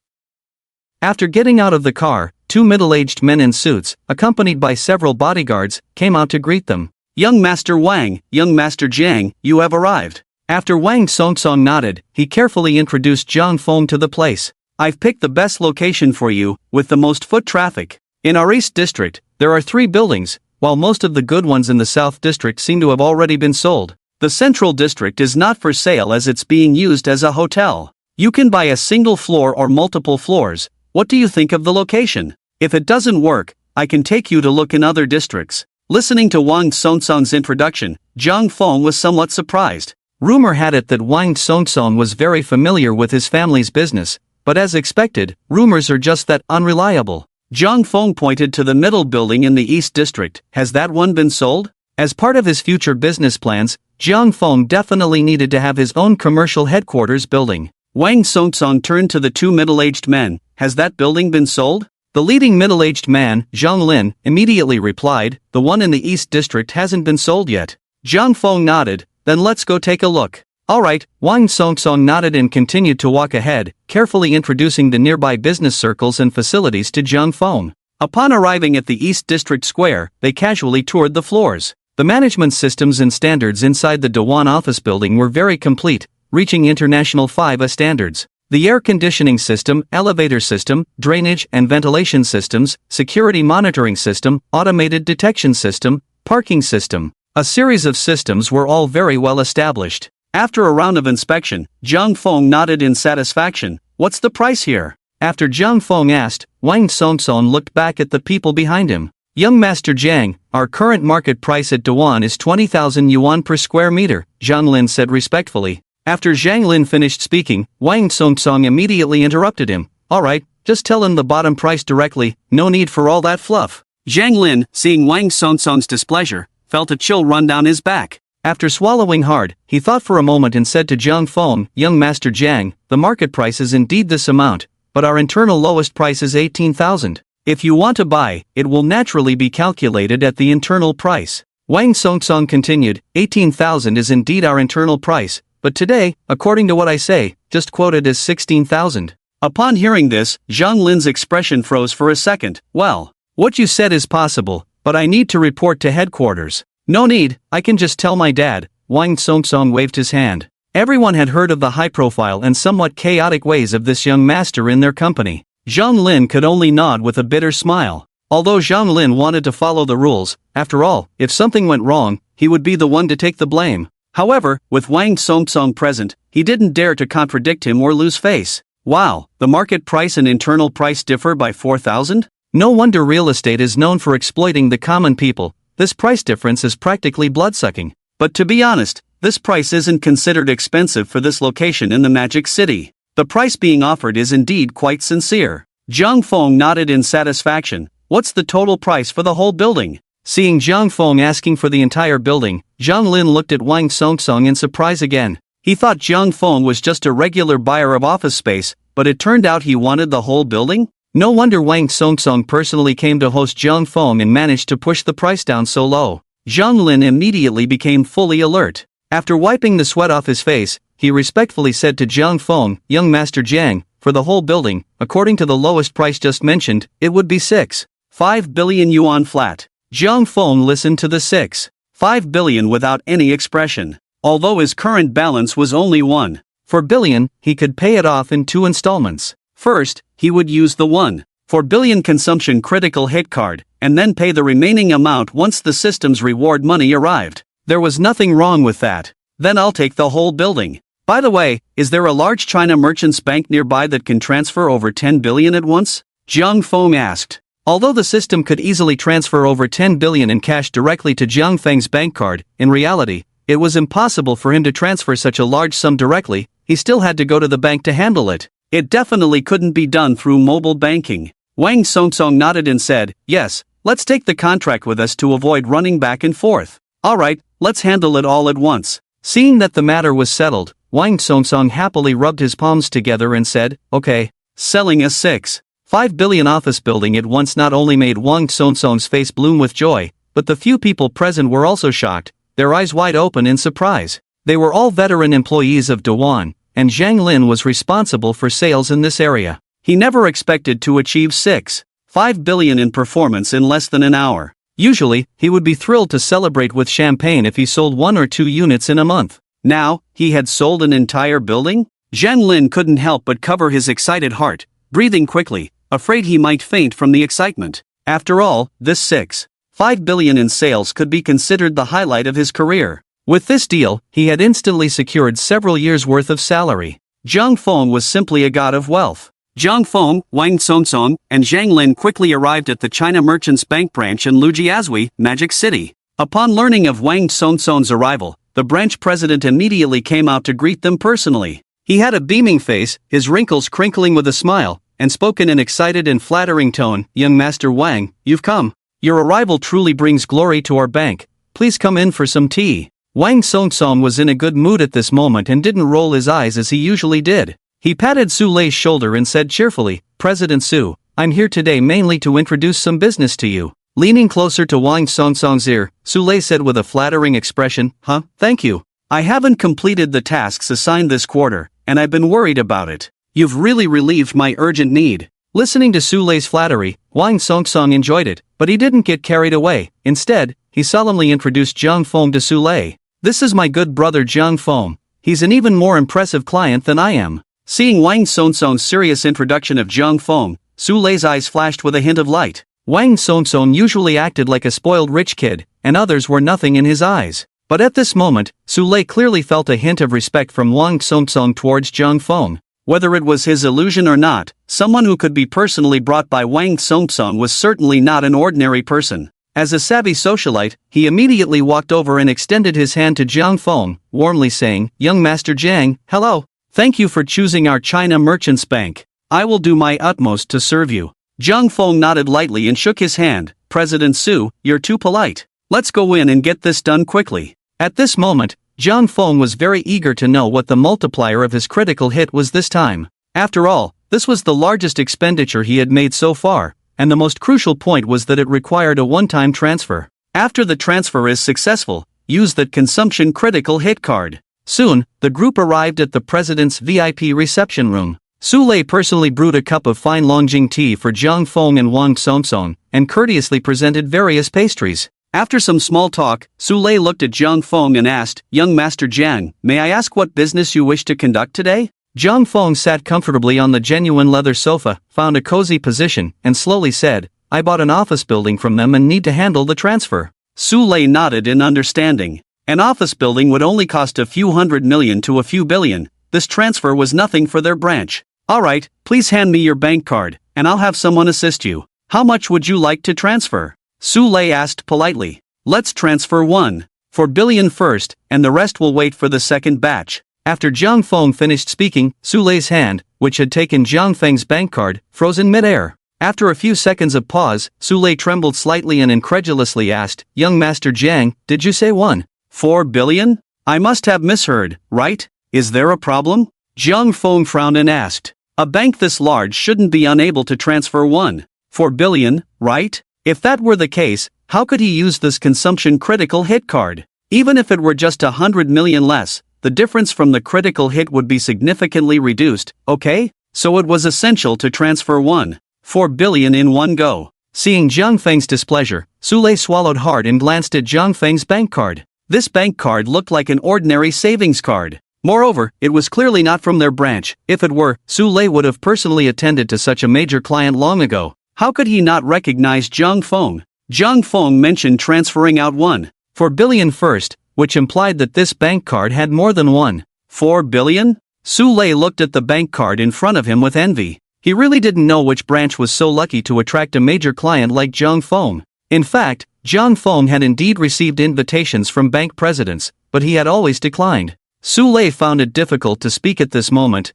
After getting out of the car, 2 middle-aged men in suits, accompanied by several bodyguards, came out to greet them. Young Master Wang, young Master Jiang, you have arrived. After Wang Tsongtsong nodded, he carefully introduced Zhang Feng to the place. I've picked the best location for you, with the most foot traffic. In our East District, there are 3 buildings, while most of the good ones in the South District seem to have already been sold. The central district is not for sale as it's being used as a hotel. You can buy a single floor or multiple floors. What do you think of the location? If it doesn't work, I can take you to look in other districts. Listening to Wang Songsong's introduction, Zhang Feng was somewhat surprised. Rumor had it that Wang Songsong was very familiar with his family's business, but as expected, rumors are just that unreliable. Zhang Feng pointed to the middle building in the East District. Has that one been sold? As part of his future business plans, Zhang Feng definitely needed to have his own commercial headquarters building. Wang Songsong turned to the two middle-aged men. Has that building been sold? The leading middle-aged man, Zhang Lin, immediately replied, the one in the East District hasn't been sold yet. Zhang Feng nodded. Then let's go take a look. Alright, Wang Songsong nodded and continued to walk ahead, carefully introducing the nearby business circles and facilities to Zhang Feng. Upon arriving at the East District Square, they casually toured the floors. The management systems and standards inside the Dewan office building were very complete, reaching international 5A standards. The air conditioning system, elevator system, drainage and ventilation systems, security monitoring system, automated detection system, parking system. A series of systems were all very well established. After a round of inspection, Zhang Feng nodded in satisfaction. What's the price here? After Zhang Feng asked, Wang Songsong looked back at the people behind him. Young Master Zhang, our current market price at Dewan is 20,000 yuan per square meter, Zhang Lin said respectfully. After Zhang Lin finished speaking, Wang Songsong immediately interrupted him. Alright, just tell him the bottom price directly, no need for all that fluff. Zhang Lin, seeing Wang Songsong's displeasure, felt a chill run down his back. After swallowing hard, he thought for a moment and said to Zhang Feng, Young Master Zhang, the market price is indeed this amount, but our internal lowest price is 18,000. If you want to buy, it will naturally be calculated at the internal price. Wang Songsong continued, 18,000 is indeed our internal price, but today, according to what I say, just quoted as 16,000. Upon hearing this, Zhang Lin's expression froze for a second. Well, what you said is possible, but I need to report to headquarters. No need, I can just tell my dad. Wang Songsong waved his hand. Everyone had heard of the high-profile and somewhat chaotic ways of this young master in their company. Zhang Lin could only nod with a bitter smile. Although Zhang Lin wanted to follow the rules, after all, if something went wrong, he would be the one to take the blame. However, with Wang Songsong present, he didn't dare to contradict him or lose face. Wow, the market price and internal price differ by 4,000? No wonder real estate is known for exploiting the common people. This price difference is practically blood-sucking. But to be honest, this price isn't considered expensive for this location in the Magic City. The price being offered is indeed quite sincere. Zhang Feng nodded in satisfaction. What's the total price for the whole building? Seeing Zhang Feng asking for the entire building, Zhang Lin looked at Wang Songsong in surprise again. He thought Zhang Feng was just a regular buyer of office space, but it turned out he wanted the whole building? No wonder Wang Songsong personally came to host Zhang Feng and managed to push the price down so low. Zhang Lin immediately became fully alert. After wiping the sweat off his face, he respectfully said to Zhang Feng, Young Master Zhang, for the whole building, according to the lowest price just mentioned, it would be 6.5 billion yuan flat. Zhang Feng listened to the 6.5 billion without any expression. Although his current balance was only 1.4 billion, he could pay it off in 2 installments. First, he would use the 1.4 billion consumption critical hit card, and then pay the remaining amount once the system's reward money arrived. There was nothing wrong with that. Then I'll take the whole building. By the way, is there a large China Merchants Bank nearby that can transfer over 10 billion at once? Zhang Feng asked. Although the system could easily transfer over 10 billion in cash directly to Zhang Feng's bank card, in reality, it was impossible for him to transfer such a large sum directly. He still had to go to the bank to handle it. It definitely couldn't be done through mobile banking. Wang Songsong nodded and said, yes, let's take the contract with us to avoid running back and forth. Alright, let's handle it all at once. Seeing that the matter was settled, Wang Songsong happily rubbed his palms together and said, okay. Selling a 6.5 billion office building at once not only made Wang Songsong's face bloom with joy, but the few people present were also shocked, their eyes wide open in surprise. They were all veteran employees of Dewan, and Zhang Lin was responsible for sales in this area. He never expected to achieve 6.5 billion in performance in less than an hour. Usually, he would be thrilled to celebrate with champagne if he sold 1 or 2 units in a month. Now, he had sold an entire building? Zhang Lin couldn't help but cover his excited heart, breathing quickly, afraid he might faint from the excitement. After all, this 6.5 billion in sales could be considered the highlight of his career. With this deal, he had instantly secured several years' worth of salary. Zhang Feng was simply a god of wealth. Zhang Feng, Wang Songsong, and Zhang Lin quickly arrived at the China Merchants Bank branch in Lujiazui, Magic City. Upon learning of Wang Songsong's arrival, the branch president immediately came out to greet them personally. He had a beaming face, his wrinkles crinkling with a smile, and spoke in an excited and flattering tone. "Young Master Wang, you've come. Your arrival truly brings glory to our bank. Please come in for some tea." Wang Songsong was in a good mood at this moment and didn't roll his eyes as he usually did. He patted Su Lei's shoulder and said cheerfully, "President Su, I'm here today mainly to introduce some business to you." Leaning closer to Wang Songsong's ear, Su Lei said with a flattering expression, "Huh, thank you. I haven't completed the tasks assigned this quarter, and I've been worried about it. You've really relieved my urgent need." Listening to Su Lei's flattery, Wang Songsong enjoyed it, but he didn't get carried away. Instead, he solemnly introduced Zhang Feng to Su Lei. "This is my good brother Zhang Feng. He's an even more impressive client than I am." Seeing Wang Songsong's serious introduction of Zhang Feng, Su Lei's eyes flashed with a hint of light. Wang Songsong usually acted like a spoiled rich kid, and others were nothing in his eyes. But at this moment, Su Lei clearly felt a hint of respect from Wang Songsong towards Zhang Feng. Whether it was his illusion or not, someone who could be personally brought by Wang Songsong was certainly not an ordinary person. As a savvy socialite, he immediately walked over and extended his hand to Zhang Feng, warmly saying, "Young Master Zhang, hello. Thank you for choosing our China Merchants Bank. I will do my utmost to serve you." Zhang Feng nodded lightly and shook his hand. "President Su, you're too polite. Let's go in and get this done quickly." At this moment, Zhang Feng was very eager to know what the multiplier of his critical hit was this time. After all, this was the largest expenditure he had made so far, and the most crucial point was that it required a one-time transfer. After the transfer is successful, use that consumption critical hit card. Soon, the group arrived at the president's VIP reception room. Su Lei personally brewed a cup of fine Longjing tea for Zhang Feng and Wang Songsong, and courteously presented various pastries. After some small talk, Su Lei looked at Zhang Feng and asked, "Young Master Zhang, may I ask what business you wish to conduct today?" Zhang Feng sat comfortably on the genuine leather sofa, found a cozy position, and slowly said, "I bought an office building from them and need to handle the transfer." Su Lei nodded in understanding. An office building would only cost a few $100 million to a few billion. This transfer was nothing for their branch. "Alright, please hand me your bank card, and I'll have someone assist you. How much would you like to transfer?" Su Lei asked politely. "Let's transfer 1.4 billion first, and the rest will wait for the second batch." After Zhang Feng finished speaking, Su Lei's hand, which had taken Zhang Feng's bank card, froze in midair. After a few seconds of pause, Su Lei trembled slightly and incredulously asked, "Young Master Zhang, did you say 1.4 billion? I must have misheard, right? Is there a problem?" Zhang Feng frowned and asked. "A bank this large shouldn't be unable to transfer 1.4 billion, right? If that were the case, how could he use this consumption critical hit card? Even if it were just 100 million less, the difference from the critical hit would be significantly reduced, okay? So it was essential to transfer 1.4 billion in one go." Seeing Zhang Feng's displeasure, Su Lei swallowed hard and glanced at Zhang Feng's bank card. This bank card looked like an ordinary savings card. Moreover, it was clearly not from their branch. If it were, Su Lei would have personally attended to such a major client long ago. How could he not recognize Zhang Feng? Zhang Feng mentioned transferring out 1.4 billion first, which implied that this bank card had more than 1.4 billion? Su Lei looked at the bank card in front of him with envy. He really didn't know which branch was so lucky to attract a major client like Zhang Feng. In fact, Zhang Feng had indeed received invitations from bank presidents, but he had always declined. Su Lei found it difficult to speak at this moment.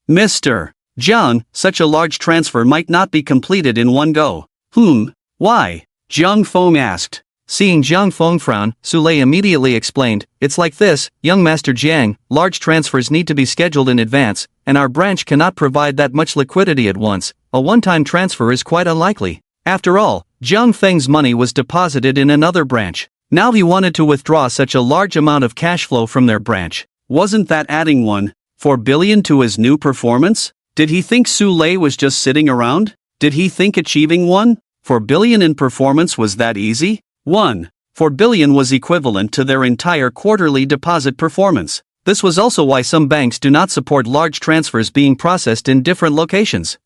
Mr. Zhang, such a large transfer might not be completed in one go." Why?" Zhang Feng asked. Seeing Zhang Feng frown, Su Lei immediately explained, "It's like this, young Master Jiang, large transfers need to be scheduled in advance, and our branch cannot provide that much liquidity at once. A one-time transfer is quite unlikely." After all, Zhang Feng's money was deposited in another branch. Now he wanted to withdraw such a large amount of cash flow from their branch. Wasn't that adding 1.4 billion to his new performance? Did he think Su Lei was just sitting around? Did he think achieving 1.4 billion in performance was that easy? 1.4 billion was equivalent to their entire quarterly deposit performance. This was also why some banks do not support large transfers being processed in different locations.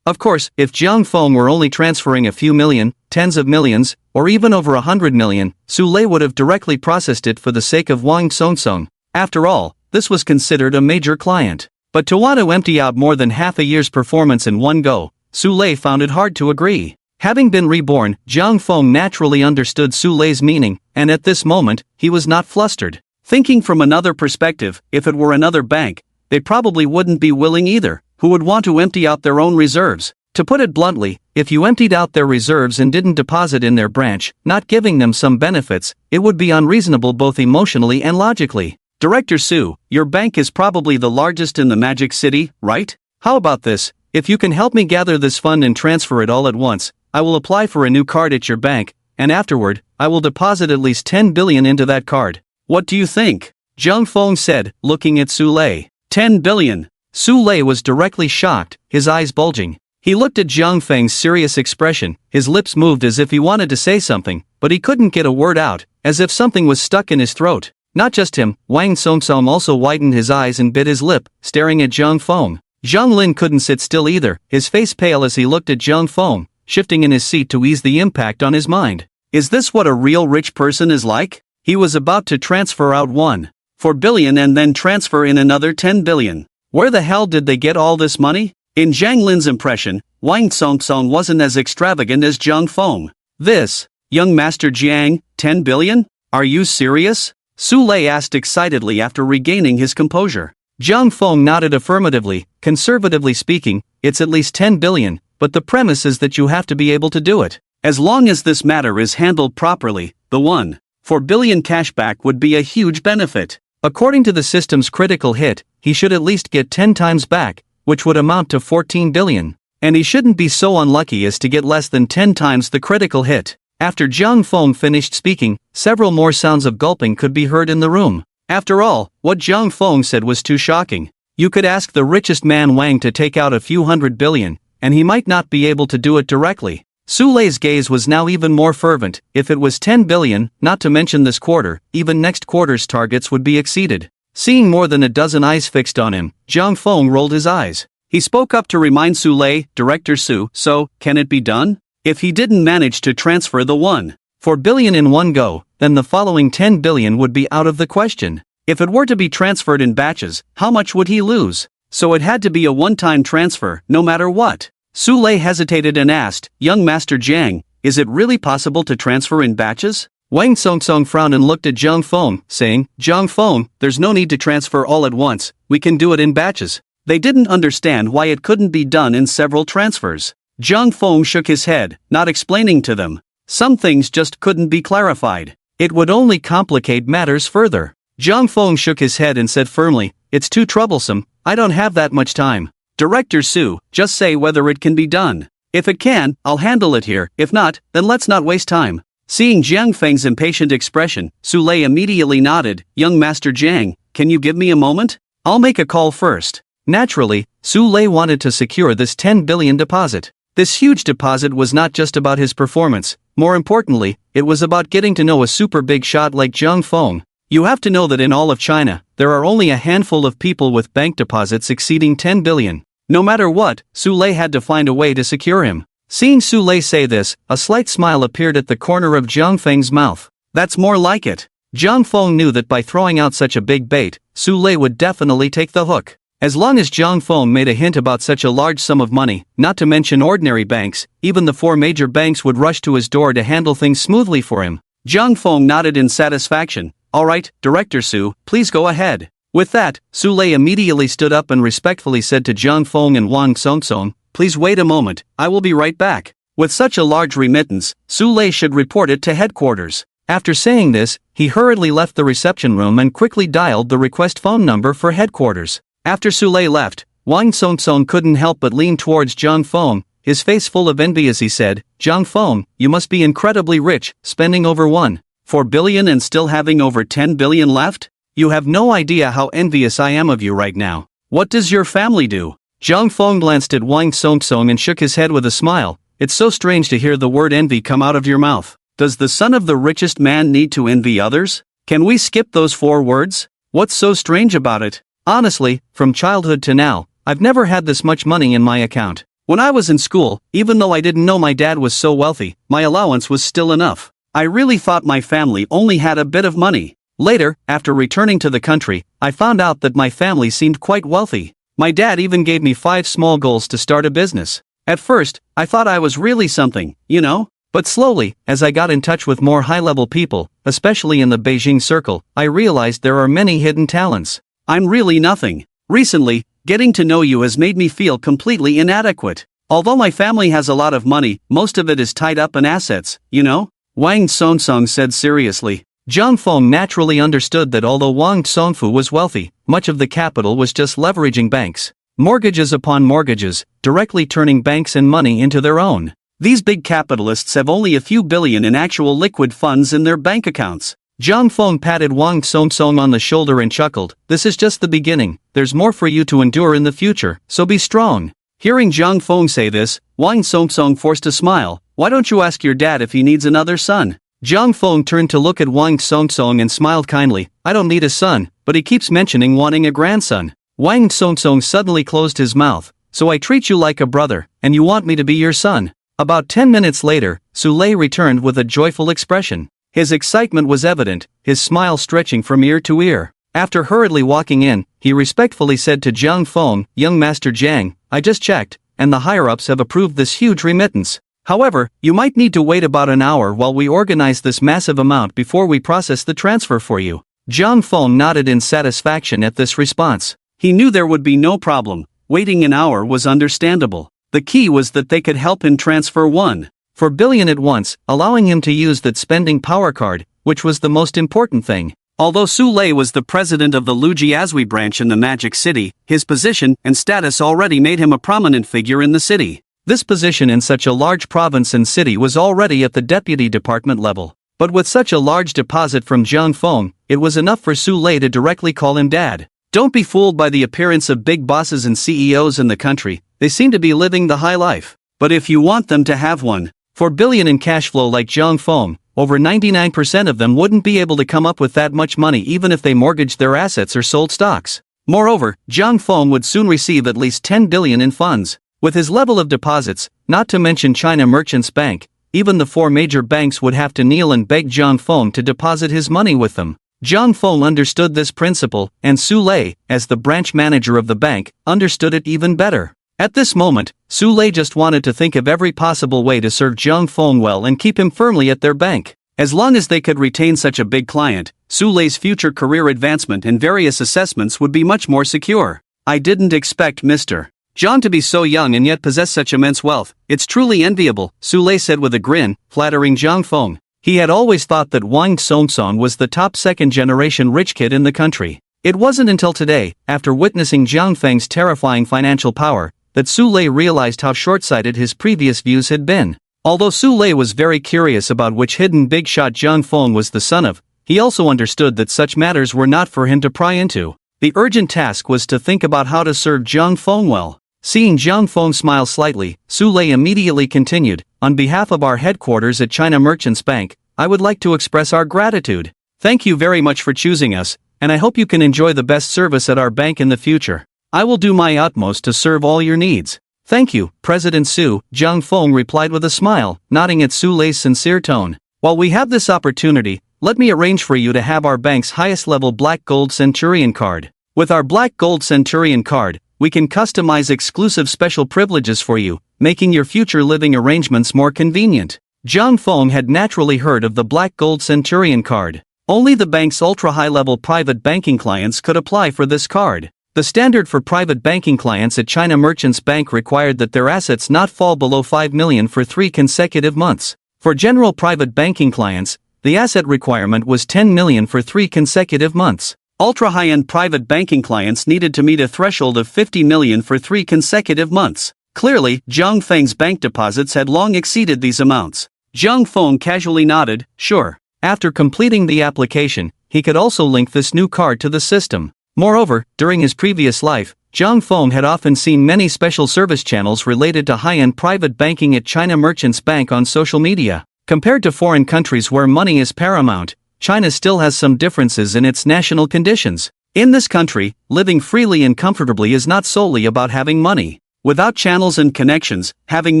Of course, if Zhang Feng were only transferring a few million, tens of millions, or even over 100 million, Sule would have directly processed it for the sake of Wang Songsong. After all, this was considered a major client. But to want to empty out more than half a year's performance in one go, Sule found it hard to agree. Having been reborn, Jiang Feng naturally understood Sule's meaning, and at this moment, he was not flustered. Thinking from another perspective, if it were another bank, they probably wouldn't be willing either, who would want to empty out their own reserves. To put it bluntly, if you emptied out their reserves and didn't deposit in their branch, not giving them some benefits, it would be unreasonable both emotionally and logically. Director Su, your bank is probably the largest in the Magic City, right? How about this? If you can help me gather this fund and transfer it all at once, I will apply for a new card at your bank, and afterward, I will deposit at least 10 billion into that card. What do you think? Jiang Feng said, looking at Sule. 10 billion. Sule was directly shocked, his eyes bulging. He looked at Jiang Feng's serious expression, his lips moved as if he wanted to say something, but he couldn't get a word out, as if something was stuck in his throat. Not just him, Wang Songsong also widened his eyes and bit his lip, staring at Jiang Feng. Zhang Lin couldn't sit still either, his face pale as he looked at Jiang Feng, shifting in his seat to ease the impact on his mind. Is this what a real rich person is like? He was about to transfer out 1.4 billion and then transfer in another 10 billion. Where the hell did they get all this money? In Zhang Lin's impression, Wang Songsong wasn't as extravagant as Jiang Feng. This, young Master Jiang, 10 billion? Are you serious? Sule asked excitedly after regaining his composure. Jiang Feng nodded affirmatively. Conservatively speaking, it's at least 10 billion, but the premise is that you have to be able to do it. As long as this matter is handled properly, the 1.4 billion cashback would be a huge benefit. According to the system's critical hit, he should at least get 10 times back, which would amount to 14 billion. And he shouldn't be so unlucky as to get less than 10 times the critical hit. After Jiang Feng finished speaking, several more sounds of gulping could be heard in the room. After all, what Jiang Feng said was too shocking. You could ask the richest man Wang to take out a few 100 billion, and he might not be able to do it directly. Sule's gaze was now even more fervent. If it was 10 billion, not to mention this quarter, even next quarter's targets would be exceeded. Seeing more than a dozen eyes fixed on him, Jiang Feng rolled his eyes. He spoke up to remind Sule, Director Su, so, can it be done? If he didn't manage to transfer the 1.4 billion in one go, then the following 10 billion would be out of the question. If it were to be transferred in batches, how much would he lose? So it had to be a one-time transfer, no matter what. Sule hesitated and asked, Young Master Jiang, is it really possible to transfer in batches? Wang Songsong frowned and looked at Jiang Feng, saying, Jiang Feng, there's no need to transfer all at once, we can do it in batches. They didn't understand why it couldn't be done in several transfers. Jiang Feng shook his head, not explaining to them. Some things just couldn't be clarified. It would only complicate matters further. Jiang Feng shook his head and said firmly, it's too troublesome, I don't have that much time. Director Su, just say whether it can be done. If it can, I'll handle it here, if not, then let's not waste time. Seeing Jiang Feng's impatient expression, Sule immediately nodded, Young Master Jiang, can you give me a moment? I'll make a call first. Naturally, Sule wanted to secure this 10 billion deposit. This huge deposit was not just about his performance, more importantly, it was about getting to know a super big shot like Jiang Feng. You have to know that in all of China, there are only a handful of people with bank deposits exceeding 10 billion. No matter what, Sule had to find a way to secure him. Seeing Sule say this, a slight smile appeared at the corner of Jiang Feng's mouth. That's more like it. Jiang Feng knew that by throwing out such a big bait, Sule would definitely take the hook. As long as Jiang Feng made a hint about such a large sum of money, not to mention ordinary banks, even the 4 major banks would rush to his door to handle things smoothly for him. Jiang Feng nodded in satisfaction. Alright, Director Su, please go ahead. With that, Sule immediately stood up and respectfully said to Jiang Feng and Wang Songsong, please wait a moment, I will be right back. With such a large remittance, Sule should report it to headquarters. After saying this, he hurriedly left the reception room and quickly dialed the request phone number for headquarters. After Sule left, Wang Songsong couldn't help but lean towards Jiang Feng, his face full of envy as he said, Jiang Feng, you must be incredibly rich, spending over 1.4 billion and still having over 10 billion left? You have no idea how envious I am of you right now. What does your family do? Jiang Feng glanced at Wang Songsong and shook his head with a smile. It's so strange to hear the word envy come out of your mouth. Does the son of the richest man need to envy others? Can we skip those 4 words? What's so strange about it? Honestly, from childhood to now, I've never had this much money in my account. When I was in school, even though I didn't know my dad was so wealthy, my allowance was still enough. I really thought my family only had a bit of money. Later, after returning to the country, I found out that my family seemed quite wealthy. My dad even gave me 5 small goals to start a business. At first, I thought I was really something, you know? But slowly, as I got in touch with more high-level people, especially in the Beijing circle, I realized there are many hidden talents. I'm really nothing. Recently, getting to know you has made me feel completely inadequate. Although my family has a lot of money, most of it is tied up in assets, you know? Wang Songsong said seriously. Zhang Feng naturally understood that although Wang Songfu was wealthy, much of the capital was just leveraging banks. Mortgages upon mortgages, directly turning banks and money into their own. These big capitalists have only a few billion in actual liquid funds in their bank accounts. Zhang Feng patted Wang Songsong on the shoulder and chuckled, "This is just the beginning, there's more for you to endure in the future, so be strong." Hearing Zhang Feng say this, Wang Songsong forced a smile. "Why don't you ask your dad if he needs another son?" Zhang Feng turned to look at Wang Songsong and smiled kindly. "I don't need a son, but he keeps mentioning wanting a grandson." Wang Songsong suddenly closed his mouth. "So I treat you like a brother, and you want me to be your son?" About 10 minutes later, Su Lei returned with a joyful expression. His excitement was evident, his smile stretching from ear to ear. After hurriedly walking in, he respectfully said to Zhang Feng, "Young Master Zhang, I just checked, and the higher-ups have approved this huge remittance. However, you might need to wait about an hour while we organize this massive amount before we process the transfer for you." Zhang Feng nodded in satisfaction at this response. He knew there would be no problem. Waiting an hour was understandable. The key was that they could help him transfer 1.4 billion at once, allowing him to use that spending power card, which was the most important thing. Although Su Lei was the president of the Lujiazui branch in the Magic City, his position and status already made him a prominent figure in the city. This position in such a large province and city was already at the deputy department level. But with such a large deposit from Zhang Feng, it was enough for Su Lei to directly call him dad. Don't be fooled by the appearance of big bosses and CEOs in the country, they seem to be living the high life. But if you want them to have 1.4 billion in cash flow like Zhang Feng, over 99% of them wouldn't be able to come up with that much money even if they mortgaged their assets or sold stocks. Moreover, Zhang Feng would soon receive at least 10 billion in funds. With his level of deposits, not to mention China Merchants Bank, even the 4 major banks would have to kneel and beg Zhang Feng to deposit his money with them. Zhang Feng understood this principle, and Su Lei, as the branch manager of the bank, understood it even better. At this moment, Su Lei just wanted to think of every possible way to serve Zhang Feng well and keep him firmly at their bank. As long as they could retain such a big client, Su Lei's future career advancement and various assessments would be much more secure. "I didn't expect Mr. Zhang to be so young and yet possess such immense wealth. It's truly enviable," Su Lei said with a grin, flattering Zhang Feng. He had always thought that Wang Songsong was the top second-generation rich kid in the country. It wasn't until today, after witnessing Zhang Feng's terrifying financial power, that Su Lei realized how short-sighted his previous views had been. Although Su Lei was very curious about which hidden big shot Zhang Feng was the son of, he also understood that such matters were not for him to pry into. The urgent task was to think about how to serve Zhang Feng well. Seeing Zhang Feng smile slightly, Su Lei immediately continued, "On behalf of our headquarters at China Merchants Bank, I would like to express our gratitude. Thank you very much for choosing us, and I hope you can enjoy the best service at our bank in the future. I will do my utmost to serve all your needs." "Thank you, President Su," Zhang Feng replied with a smile, nodding at Su Lei's sincere tone. "While we have this opportunity, let me arrange for you to have our bank's highest-level Black Gold Centurion card. With our Black Gold Centurion card, we can customize exclusive special privileges for you, making your future living arrangements more convenient." Zhang Feng had naturally heard of the Black Gold Centurion card. Only the bank's ultra-high-level private banking clients could apply for this card. The standard for private banking clients at China Merchants Bank required that their assets not fall below 5 million for 3 consecutive months. For general private banking clients, the asset requirement was 10 million for 3 consecutive months. Ultra-high-end private banking clients needed to meet a threshold of 50 million for 3 consecutive months. Clearly, Zhang Feng's bank deposits had long exceeded these amounts. Zhang Feng casually nodded, "Sure." After completing the application, he could also link this new card to the system. Moreover, during his previous life, Zhang Feng had often seen many special service channels related to high-end private banking at China Merchants Bank on social media. Compared to foreign countries where money is paramount, China still has some differences in its national conditions. In this country, living freely and comfortably is not solely about having money. Without channels and connections, having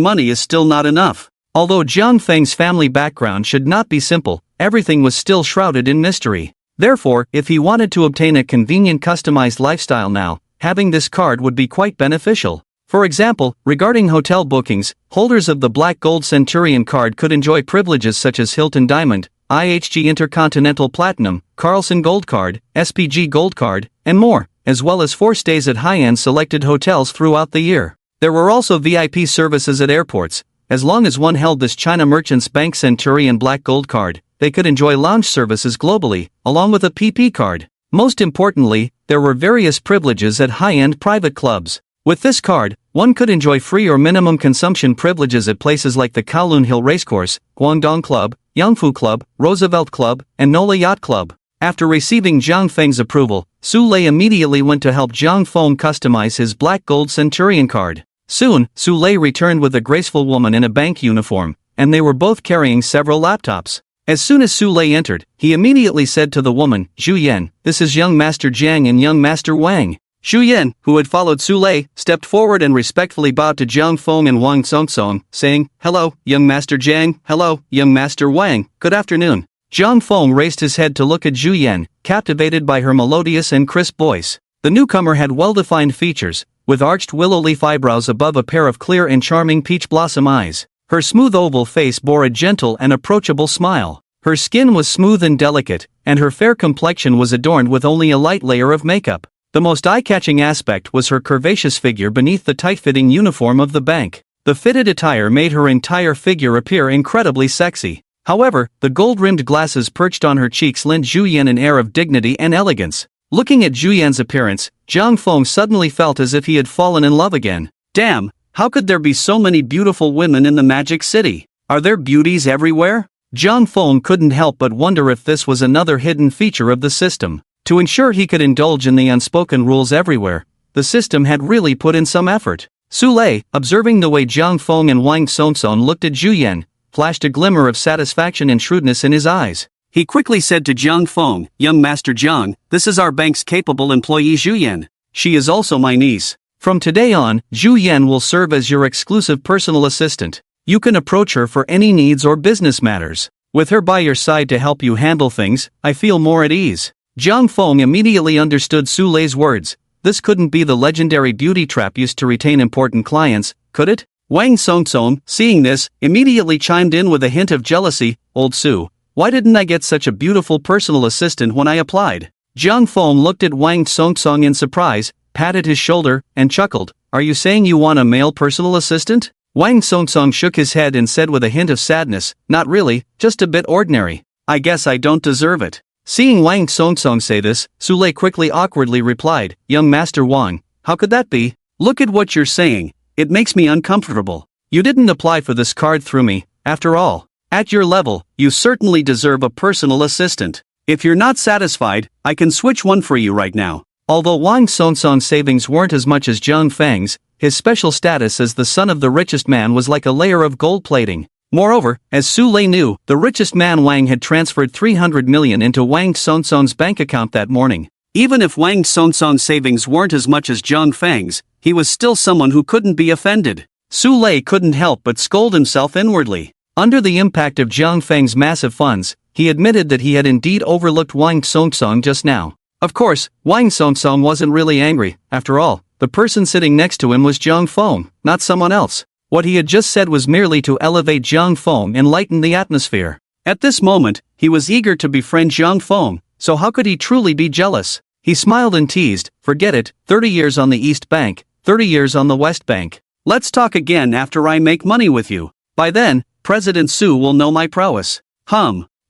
money is still not enough. Although Jiang Feng's family background should not be simple, everything was still shrouded in mystery. Therefore, if he wanted to obtain a convenient customized lifestyle now, having this card would be quite beneficial. For example, regarding hotel bookings, holders of the Black Gold Centurion card could enjoy privileges such as Hilton Diamond, IHG Intercontinental Platinum, Carlson Gold Card, SPG Gold Card, and more, as well as 4 stays at high-end selected hotels throughout the year. There were also VIP services at airports. As long as one held this China Merchants Bank Centurion Black Gold Card, they could enjoy lounge services globally, along with a PP card. Most importantly, there were various privileges at high-end private clubs. With this card, one could enjoy free or minimum consumption privileges at places like the Kowloon Hill Racecourse, Guangdong Club, Yangfu Club, Roosevelt Club, and Nola Yacht Club. After receiving Jiang Feng's approval, Su Lei immediately went to help Jiang Feng customize his Black Gold Centurion card. Soon, Su Lei returned with a graceful woman in a bank uniform, and they were both carrying several laptops. As soon as Su Lei entered, he immediately said to the woman, "Zhu Yan, this is young Master Jiang and young Master Wang." Zhu Yan, who had followed Su Lei, stepped forward and respectfully bowed to Jiang Feng and Wang Songsong, saying, "Hello, young Master Jiang, hello, young Master Wang, good afternoon." Jiang Feng raised his head to look at Zhu Yan, captivated by her melodious and crisp voice. The newcomer had well-defined features, with arched willow leaf eyebrows above a pair of clear and charming peach blossom eyes. Her smooth oval face bore a gentle and approachable smile. Her skin was smooth and delicate, and her fair complexion was adorned with only a light layer of makeup. The most eye-catching aspect was her curvaceous figure beneath the tight-fitting uniform of the bank. The fitted attire made her entire figure appear incredibly sexy. However, the gold-rimmed glasses perched on her cheeks lent Zhu Yan an air of dignity and elegance. Looking at Zhu Yan's appearance, Jiang Feng suddenly felt as if he had fallen in love again. Damn, how could there be so many beautiful women in the Magic City? Are there beauties everywhere? Jiang Feng couldn't help but wonder if this was another hidden feature of the system. To ensure he could indulge in the unspoken rules everywhere, the system had really put in some effort. Su Lei, observing the way Jiang Feng and Wang Songsong looked at Zhu Yan, flashed a glimmer of satisfaction and shrewdness in his eyes. He quickly said to Jiang Feng, "Young Master Jiang, this is our bank's capable employee Zhu Yan. She is also my niece. From today on, Zhu Yan will serve as your exclusive personal assistant. You can approach her for any needs or business matters. With her by your side to help you handle things, I feel more at ease." Jiang Feng immediately understood Su Lei's words. This couldn't be the legendary beauty trap used to retain important clients, could it? Wang Songsong, seeing this, immediately chimed in with a hint of jealousy. "Old Su, why didn't I get such a beautiful personal assistant when I applied?" Jiang Feng looked at Wang Songsong in surprise, patted his shoulder, and chuckled. "Are you saying you want a male personal assistant?" Wang Songsong shook his head and said with a hint of sadness, "Not really, just a bit ordinary. I guess I don't deserve it." Seeing Wang Songsong say this, Su Lei quickly awkwardly replied, "Young Master Wang, how could that be? Look at what you're saying, it makes me uncomfortable. You didn't apply for this card through me, after all. At your level, you certainly deserve a personal assistant. If you're not satisfied, I can switch one for you right now." Although Wang Songsong's savings weren't as much as Jiang Feng's, his special status as the son of the richest man was like a layer of gold plating. Moreover, as Su Lei knew, the richest man Wang had transferred 300 million into Wang Songsong's bank account that morning. Even if Wang Songsong's savings weren't as much as Jiang Feng's, he was still someone who couldn't be offended. Su Lei couldn't help but scold himself inwardly. Under the impact of Jiang Feng's massive funds, he admitted that he had indeed overlooked Wang Songsong just now. Of course, Wang Songsong wasn't really angry. After all, the person sitting next to him was Jiang Feng, not someone else. What he had just said was merely to elevate Jiang Feng and lighten the atmosphere. At this moment, he was eager to befriend Jiang Feng, so how could he truly be jealous? He smiled and teased, "Forget it, 30 years on the East Bank, 30 years on the West Bank. Let's talk again after I make money with you. By then, President Su will know my prowess."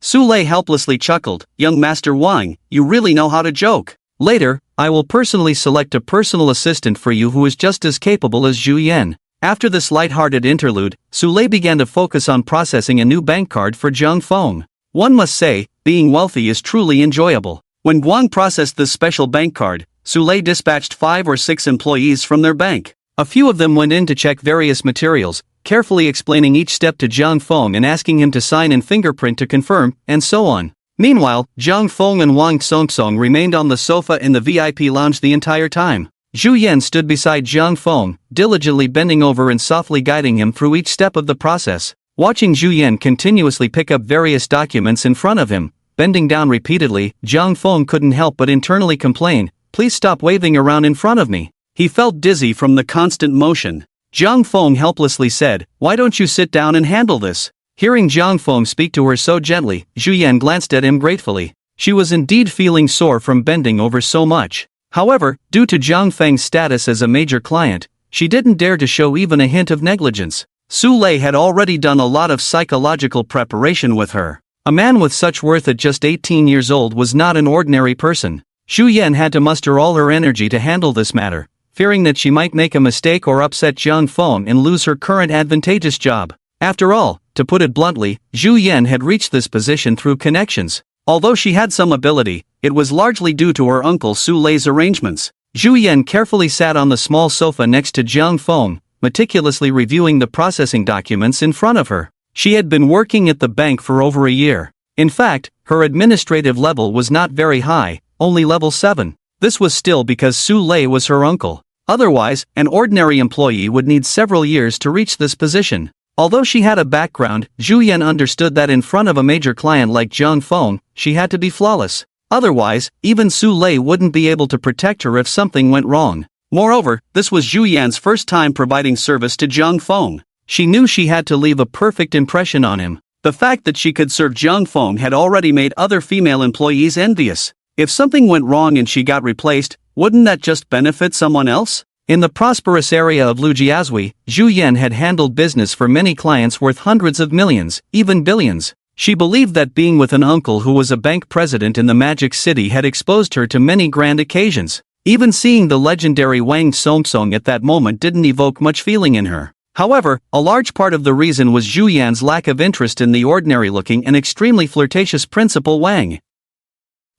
Su Lei helplessly chuckled, "Young Master Wang, you really know how to joke. Later, I will personally select a personal assistant for you who is just as capable as Zhu Yan." After this light-hearted interlude, Su Lei began to focus on processing a new bank card for Jiang Feng. One must say, being wealthy is truly enjoyable. When Wang processed this special bank card, Su Lei dispatched 5 or 6 employees from their bank. A few of them went in to check various materials, carefully explaining each step to Jiang Feng and asking him to sign and fingerprint to confirm, and so on. Meanwhile, Jiang Feng and Wang Songsong remained on the sofa in the VIP lounge the entire time. Zhu Yan stood beside Zhang Feng, diligently bending over and softly guiding him through each step of the process. Watching Zhu Yan continuously pick up various documents in front of him, bending down repeatedly, Zhang Feng couldn't help but internally complain, "Please stop waving around in front of me." He felt dizzy from the constant motion. Zhang Feng helplessly said, "Why don't you sit down and handle this?" Hearing Zhang Feng speak to her so gently, Zhu Yan glanced at him gratefully. She was indeed feeling sore from bending over so much. However, due to Zhang Feng's status as a major client, she didn't dare to show even a hint of negligence. Su Lei had already done a lot of psychological preparation with her. A man with such worth at just 18 years old was not an ordinary person. Zhu Yan had to muster all her energy to handle this matter, fearing that she might make a mistake or upset Zhang Feng and lose her current advantageous job. After all, to put it bluntly, Zhu Yan had reached this position through connections. Although she had some ability, it was largely due to her uncle Su Lei's arrangements. Zhu Yan carefully sat on the small sofa next to Zhang Feng, meticulously reviewing the processing documents in front of her. She had been working at the bank for over a year. In fact, her administrative level was not very high, only level 7. This was still because Su Lei was her uncle. Otherwise, an ordinary employee would need several years to reach this position. Although she had a background, Zhu Yan understood that in front of a major client like Zhang Feng, she had to be flawless. Otherwise, even Su Lei wouldn't be able to protect her if something went wrong. Moreover, this was Zhu Yan's first time providing service to Zhang Feng. She knew she had to leave a perfect impression on him. The fact that she could serve Zhang Feng had already made other female employees envious. If something went wrong and she got replaced, wouldn't that just benefit someone else? In the prosperous area of Lujiazui, Zhu Yan had handled business for many clients worth hundreds of millions, even billions. She believed that being with an uncle who was a bank president in the Magic City had exposed her to many grand occasions. Even seeing the legendary Wang Songsong at that moment didn't evoke much feeling in her. However, a large part of the reason was Zhu Yan's lack of interest in the ordinary-looking and extremely flirtatious Principal Wang.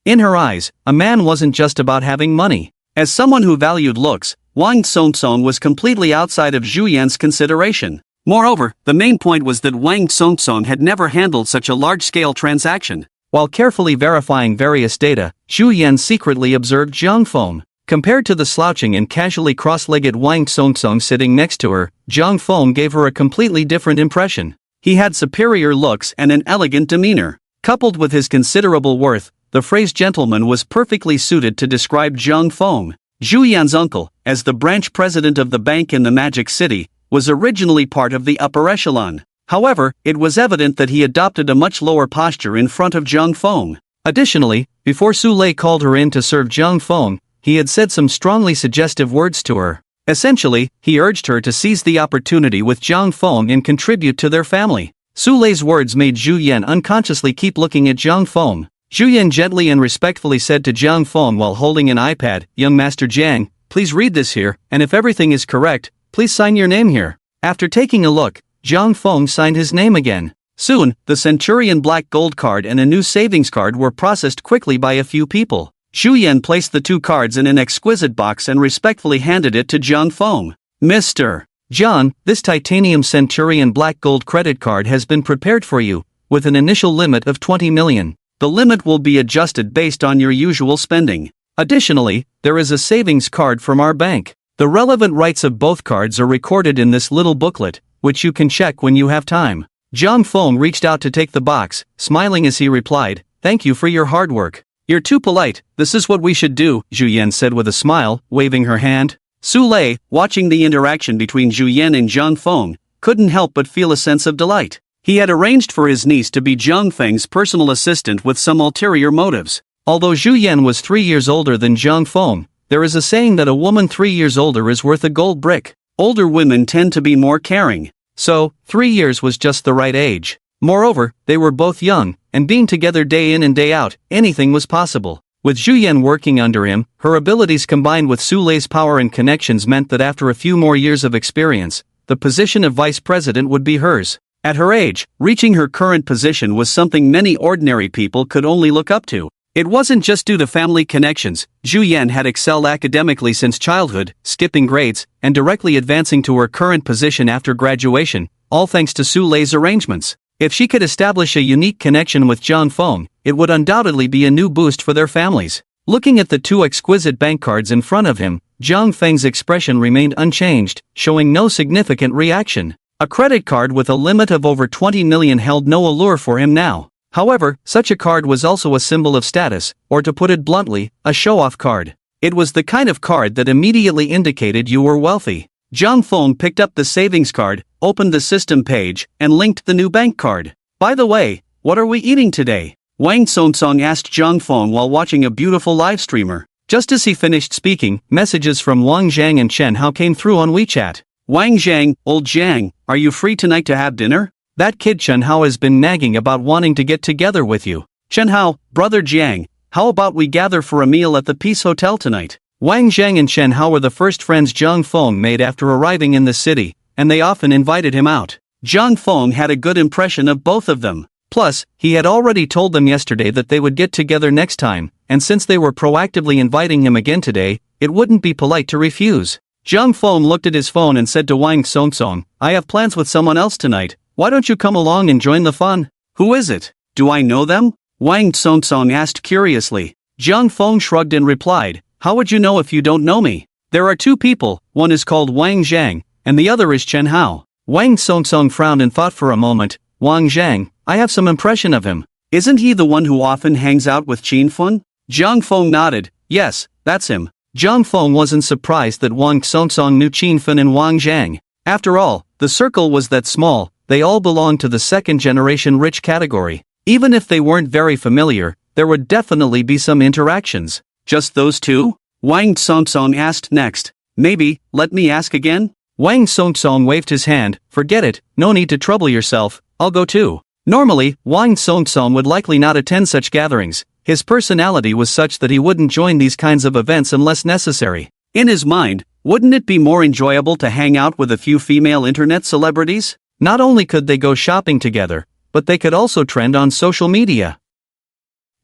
In her eyes, a man wasn't just about having money. As someone who valued looks, Wang Songsong was completely outside of Zhu Yan's consideration. Moreover, the main point was that Wang Songsong had never handled such a large-scale transaction. While carefully verifying various data, Zhu Yan secretly observed Zhang Feng. Compared to the slouching and casually cross-legged Wang Songsong sitting next to her, Zhang Feng gave her a completely different impression. He had superior looks and an elegant demeanor. Coupled with his considerable worth, the phrase gentleman was perfectly suited to describe Zhang Feng. Zhu Yan's uncle, as the branch president of the bank in the Magic City, was originally part of the upper echelon. However, it was evident that he adopted a much lower posture in front of Zhang Feng. Additionally, before Su Lei called her in to serve Zhang Feng, he had said some strongly suggestive words to her. Essentially, he urged her to seize the opportunity with Zhang Feng and contribute to their family. Su Lei's words made Zhu Yan unconsciously keep looking at Zhang Feng. Zhu Yan gently and respectfully said to Zhang Feng while holding an iPad, "Young Master Jiang, please read this here, and if everything is correct, please sign your name here." After taking a look, Zhang Feng signed his name again. Soon, the Centurion Black Gold card and a new savings card were processed quickly by a few people. Zhu Yan placed the two cards in an exquisite box and respectfully handed it to Zhang Feng. "Mr. John, this Titanium Centurion Black Gold credit card has been prepared for you, with an initial limit of 20 million. The limit will be adjusted based on your usual spending. Additionally, there is a savings card from our bank. The relevant rights of both cards are recorded in this little booklet, which you can check when you have time." Zhang Feng reached out to take the box, smiling as he replied, "Thank you for your hard work. You're too polite, this is what we should do," Zhu Yan said with a smile, waving her hand. Su Lei, watching the interaction between Zhu Yan and Zhang Feng, couldn't help but feel a sense of delight. He had arranged for his niece to be Zhang Feng's personal assistant with some ulterior motives. Although Zhu Yan was 3 years older than Zhang Feng, there is a saying that a woman 3 years older is worth a gold brick. Older women tend to be more caring. So, 3 years was just the right age. Moreover, they were both young, and being together day in and day out, anything was possible. With Zhu Yan working under him, her abilities combined with Su Lei's power and connections meant that after a few more years of experience, the position of vice president would be hers. At her age, reaching her current position was something many ordinary people could only look up to. It wasn't just due to family connections. Zhu Yan had excelled academically since childhood, skipping grades, and directly advancing to her current position after graduation, all thanks to Su Lei's arrangements. If she could establish a unique connection with Zhang Feng, it would undoubtedly be a new boost for their families. Looking at the two exquisite bank cards in front of him, Zhang Feng's expression remained unchanged, showing no significant reaction. A credit card with a limit of over 20 million held no allure for him now. However, such a card was also a symbol of status, or to put it bluntly, a show-off card. It was the kind of card that immediately indicated you were wealthy. Zhang Feng picked up the savings card, opened the system page, and linked the new bank card. By the way, what are we eating today? Wang Songsong asked Zhang Feng while watching a beautiful live streamer. Just as he finished speaking, messages from Wang Zhang and Chen Hao came through on WeChat. Wang Zhang, old Zhang, are you free tonight to have dinner? That kid Chen Hao has been nagging about wanting to get together with you. Chen Hao, brother Zhang, how about we gather for a meal at the Peace Hotel tonight? Wang Zhang and Chen Hao were the first friends Zhang Feng made after arriving in the city, and they often invited him out. Zhang Feng had a good impression of both of them. Plus, he had already told them yesterday that they would get together next time, and since they were proactively inviting him again today, it wouldn't be polite to refuse. Zhang Feng looked at his phone and said to Wang Songsong, I have plans with someone else tonight, why don't you come along and join the fun? Who is it? Do I know them? Wang Songsong asked curiously. Zhang Feng shrugged and replied, how would you know if you don't know me? There are two people, one is called Wang Zhang, and the other is Chen Hao. Wang Songsong frowned and thought for a moment, Wang Zhang, I have some impression of him. Isn't he the one who often hangs out with Qin Feng? Zhang Feng nodded, yes, that's him. Zhang Feng wasn't surprised that Wang Songsong knew Qin Feng and Wang Zhang. After all, the circle was that small, they all belonged to the second-generation rich category. Even if they weren't very familiar, there would definitely be some interactions. Just those two? Wang Songsong asked next. Maybe, let me ask again? Wang Songsong waved his hand, forget it, no need to trouble yourself, I'll go too. Normally, Wang Songsong would likely not attend such gatherings. His personality was such that he wouldn't join these kinds of events unless necessary. In his mind, wouldn't it be more enjoyable to hang out with a few female internet celebrities? Not only could they go shopping together, but they could also trend on social media.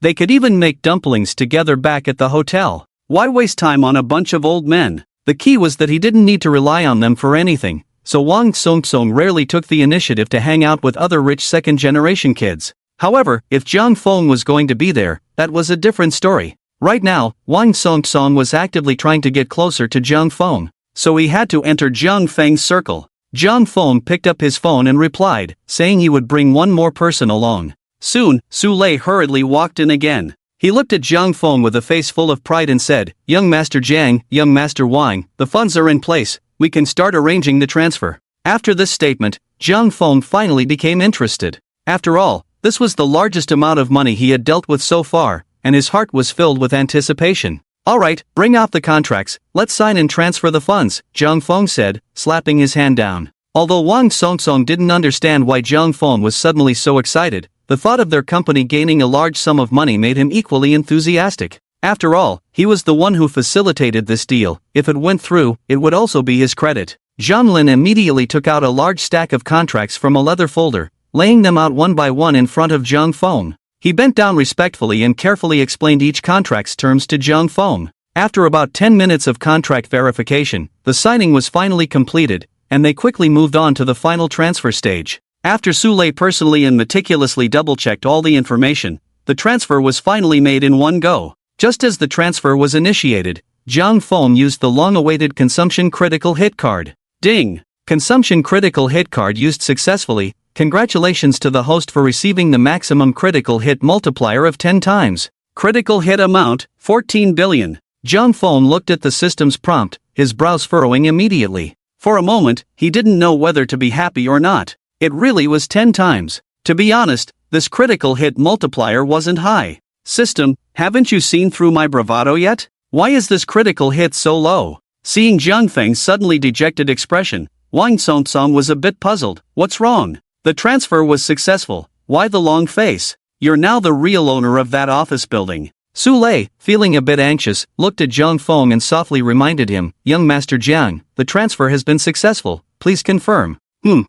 They could even make dumplings together back at the hotel. Why waste time on a bunch of old men? The key was that he didn't need to rely on them for anything, so Wang Songsong rarely took the initiative to hang out with other rich second-generation kids. However, if Zhang Feng was going to be there, that was a different story. Right now, Wang Songsong was actively trying to get closer to Zhang Feng, so he had to enter Zhang Feng's circle. Zhang Feng picked up his phone and replied, saying he would bring one more person along. Soon, Su Lei hurriedly walked in again. He looked at Zhang Feng with a face full of pride and said, Young Master Zhang, Young Master Wang, the funds are in place, we can start arranging the transfer. After this statement, Zhang Feng finally became interested. After all, this was the largest amount of money he had dealt with so far, and his heart was filled with anticipation. Alright, bring out the contracts, let's sign and transfer the funds, Zhang Feng said, slapping his hand down. Although Wang Songsong didn't understand why Zhang Feng was suddenly so excited, the thought of their company gaining a large sum of money made him equally enthusiastic. After all, he was the one who facilitated this deal. If it went through, it would also be his credit. Zhanlin immediately took out a large stack of contracts from a leather folder, laying them out one by one in front of Zhang Feng. He bent down respectfully and carefully explained each contract's terms to Zhang Feng. After about 10 minutes of contract verification, the signing was finally completed, and they quickly moved on to the final transfer stage. After Su Lei personally and meticulously double-checked all the information, the transfer was finally made in one go. Just as the transfer was initiated, Zhang Feng used the long-awaited Consumption Critical Hit card. Ding! Consumption Critical Hit card used successfully. Congratulations to the host for receiving the maximum critical hit multiplier of 10 times. Critical hit amount, 14 billion. Zhang Feng looked at the system's prompt, his brows furrowing immediately. For a moment, he didn't know whether to be happy or not. It really was 10 times. To be honest, this critical hit multiplier wasn't high. System, haven't you seen through my bravado yet? Why is this critical hit so low? Seeing Zhang Feng's suddenly dejected expression, Wang Songsong was a bit puzzled. What's wrong? The transfer was successful. Why the long face? You're now the real owner of that office building. Su Lei, feeling a bit anxious, looked at Zhang Feng and softly reminded him, Young Master Jiang, the transfer has been successful, please confirm.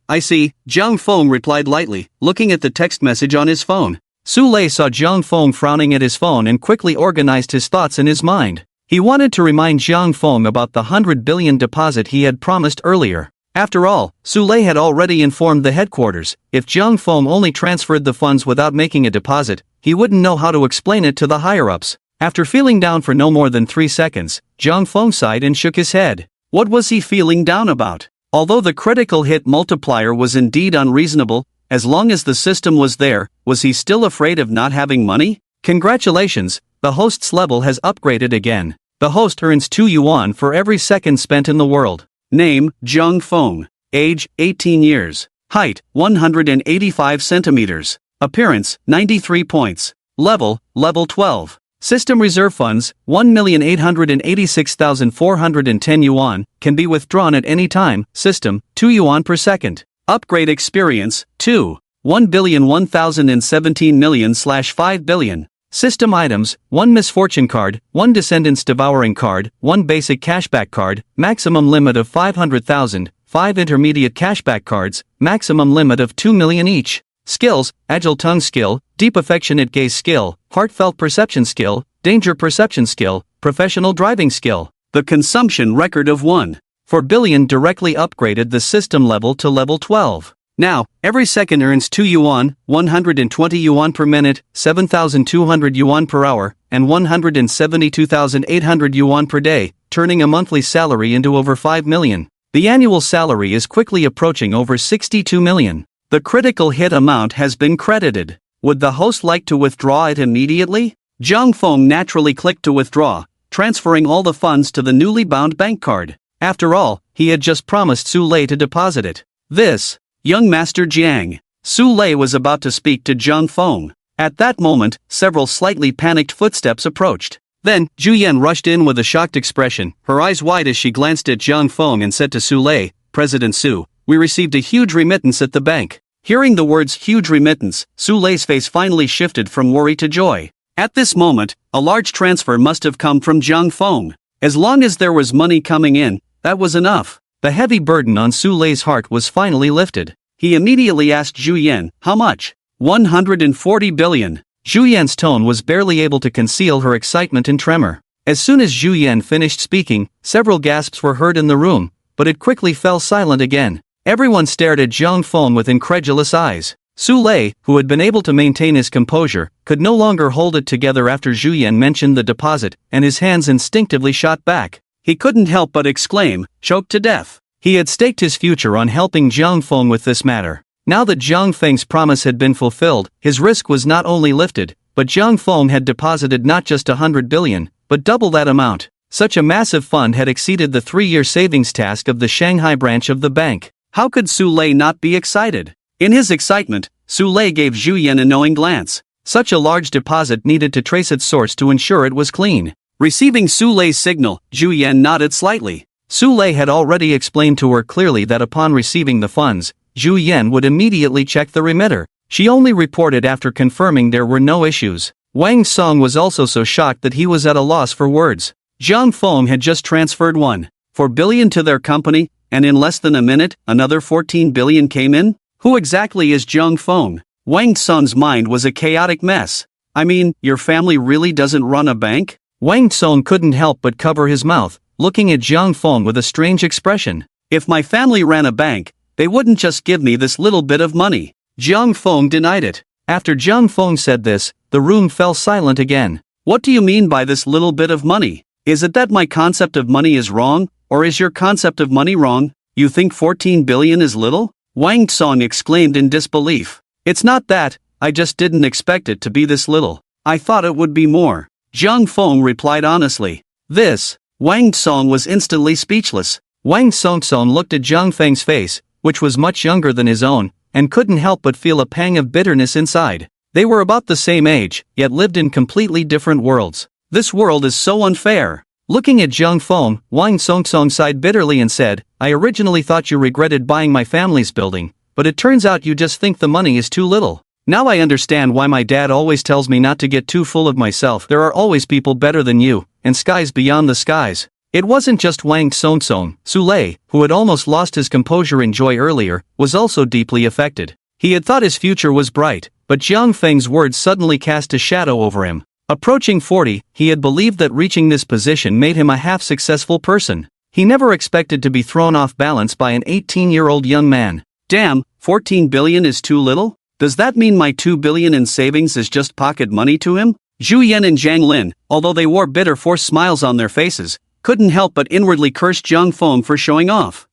I see, Zhang Feng replied lightly, looking at the text message on his phone. Su Lei saw Zhang Feng frowning at his phone and quickly organized his thoughts in his mind. He wanted to remind Zhang Feng about the 100 billion deposit he had promised earlier. After all, Su Lei had already informed the headquarters, if Zhang Feng only transferred the funds without making a deposit, he wouldn't know how to explain it to the higher-ups. After feeling down for no more than 3 seconds, Zhang Feng sighed and shook his head. What was he feeling down about? Although the critical hit multiplier was indeed unreasonable, as long as the system was there, was he still afraid of not having money? Congratulations, the host's level has upgraded again. The host earns 2 yuan for every second spent in the world. Name, Zhang Feng. Age, 18 years. Height, 185 centimeters. Appearance, 93 points. Level 12. System reserve funds, 1,886,410 yuan, can be withdrawn at any time. System, 2 yuan per second. Upgrade experience, 2. 1,001,017 million/5 billion. System items, 1 misfortune card, 1 descendants devouring card, 1 basic cashback card, maximum limit of 500,000, 5 intermediate cashback cards, maximum limit of 2 million each. Skills, agile tongue skill, deep affectionate gaze skill, heartfelt perception skill, danger perception skill, professional driving skill. The consumption record of 1.4 billion directly upgraded the system level to level 12. Now, every second earns 2 yuan, 120 yuan per minute, 7,200 yuan per hour, and 172,800 yuan per day, turning a monthly salary into over 5 million. The annual salary is quickly approaching over 62 million. The critical hit amount has been credited. Would the host like to withdraw it immediately? Zhang Feng naturally clicked to withdraw, transferring all the funds to the newly bound bank card. After all, he had just promised Su Lei to deposit it. This, young Master Jiang. Su Lei was about to speak to Zhang Feng. At that moment, several slightly panicked footsteps approached. Then, Zhu Yan rushed in with a shocked expression, her eyes wide as she glanced at Zhang Feng and said to Su Lei, President Su, we received a huge remittance at the bank. Hearing the words huge remittance, Su Lei's face finally shifted from worry to joy. At this moment, a large transfer must have come from Zhang Feng. As long as there was money coming in, that was enough. The heavy burden on Su Lei's heart was finally lifted. He immediately asked Zhu Yan, how much? 140 billion. Zhu Yan's tone was barely able to conceal her excitement and tremor. As soon as Zhu Yan finished speaking, several gasps were heard in the room, but it quickly fell silent again. Everyone stared at Zhang Feng with incredulous eyes. Su Lei, who had been able to maintain his composure, could no longer hold it together after Zhu Yan mentioned the deposit, and his hands instinctively shot back. He couldn't help but exclaim, choked to death. He had staked his future on helping Zhang Feng with this matter. Now that Zhang Feng's promise had been fulfilled, his risk was not only lifted, but Zhang Feng had deposited not just 100 billion, but double that amount. Such a massive fund had exceeded the 3-year savings task of the Shanghai branch of the bank. How could Su Lei not be excited? In his excitement, Su Lei gave Zhu Yan a knowing glance. Such a large deposit needed to trace its source to ensure it was clean. Receiving Su Lei's signal, Zhu Yan nodded slightly. Su Lei had already explained to her clearly that upon receiving the funds, Zhu Yan would immediately check the remitter. She only reported after confirming there were no issues. Wang Song was also so shocked that he was at a loss for words. Zhang Feng had just transferred 1.4 billion to their company, and in less than a minute, another 14 billion came in? Who exactly is Zhang Feng? Wang Song's mind was a chaotic mess. I mean, your family really doesn't run a bank? Wang Song couldn't help but cover his mouth, looking at Zhang Feng with a strange expression. If my family ran a bank, they wouldn't just give me this little bit of money. Zhang Feng denied it. After Zhang Feng said this, the room fell silent again. What do you mean by this little bit of money? Is it that my concept of money is wrong, or is your concept of money wrong? You think 14 billion is little? Wang Song exclaimed in disbelief. It's not that, I just didn't expect it to be this little. I thought it would be more. Zhang Feng replied honestly. This, Wang Song was instantly speechless. Wang Song looked at Zhang Feng's face, which was much younger than his own, and couldn't help but feel a pang of bitterness inside. They were about the same age, yet lived in completely different worlds. This world is so unfair. Looking at Zhang Feng, Wang Song sighed bitterly and said, I originally thought you regretted buying my family's building, but it turns out you just think the money is too little. Now I understand why my dad always tells me not to get too full of myself. There are always people better than you, and skies beyond the skies. It wasn't just Wang Song. Su Lei, who had almost lost his composure and joy earlier, was also deeply affected. He had thought his future was bright, but Zhang Feng's words suddenly cast a shadow over him. Approaching 40, he had believed that reaching this position made him a half-successful person. He never expected to be thrown off balance by an 18-year-old young man. Damn, 14 billion is too little? Does that mean my 2 billion in savings is just pocket money to him? Zhu Yan and Zhang Lin, although they wore bitter forced smiles on their faces, couldn't help but inwardly curse Zhang Feng for showing off.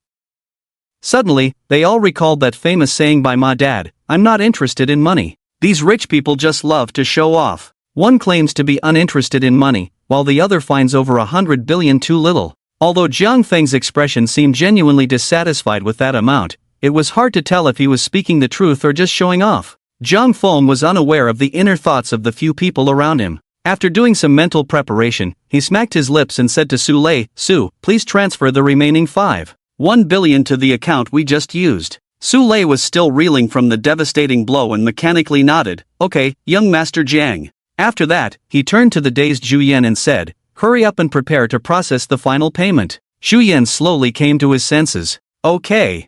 Suddenly, they all recalled that famous saying by my dad, "I'm not interested in money." These rich people just love to show off. One claims to be uninterested in money, while the other finds over 100 billion too little. Although Zhang Feng's expression seemed genuinely dissatisfied with that amount, it was hard to tell if he was speaking the truth or just showing off. Zhang Feng was unaware of the inner thoughts of the few people around him. After doing some mental preparation, he smacked his lips and said to Su Lei, "Su, please transfer the remaining 5.1 billion to the account we just used." Su Lei was still reeling from the devastating blow and mechanically nodded, "Okay, young Master Jiang." After that, he turned to the dazed Zhu Yan and said, "Hurry up and prepare to process the final payment." Zhu Yan slowly came to his senses. Okay.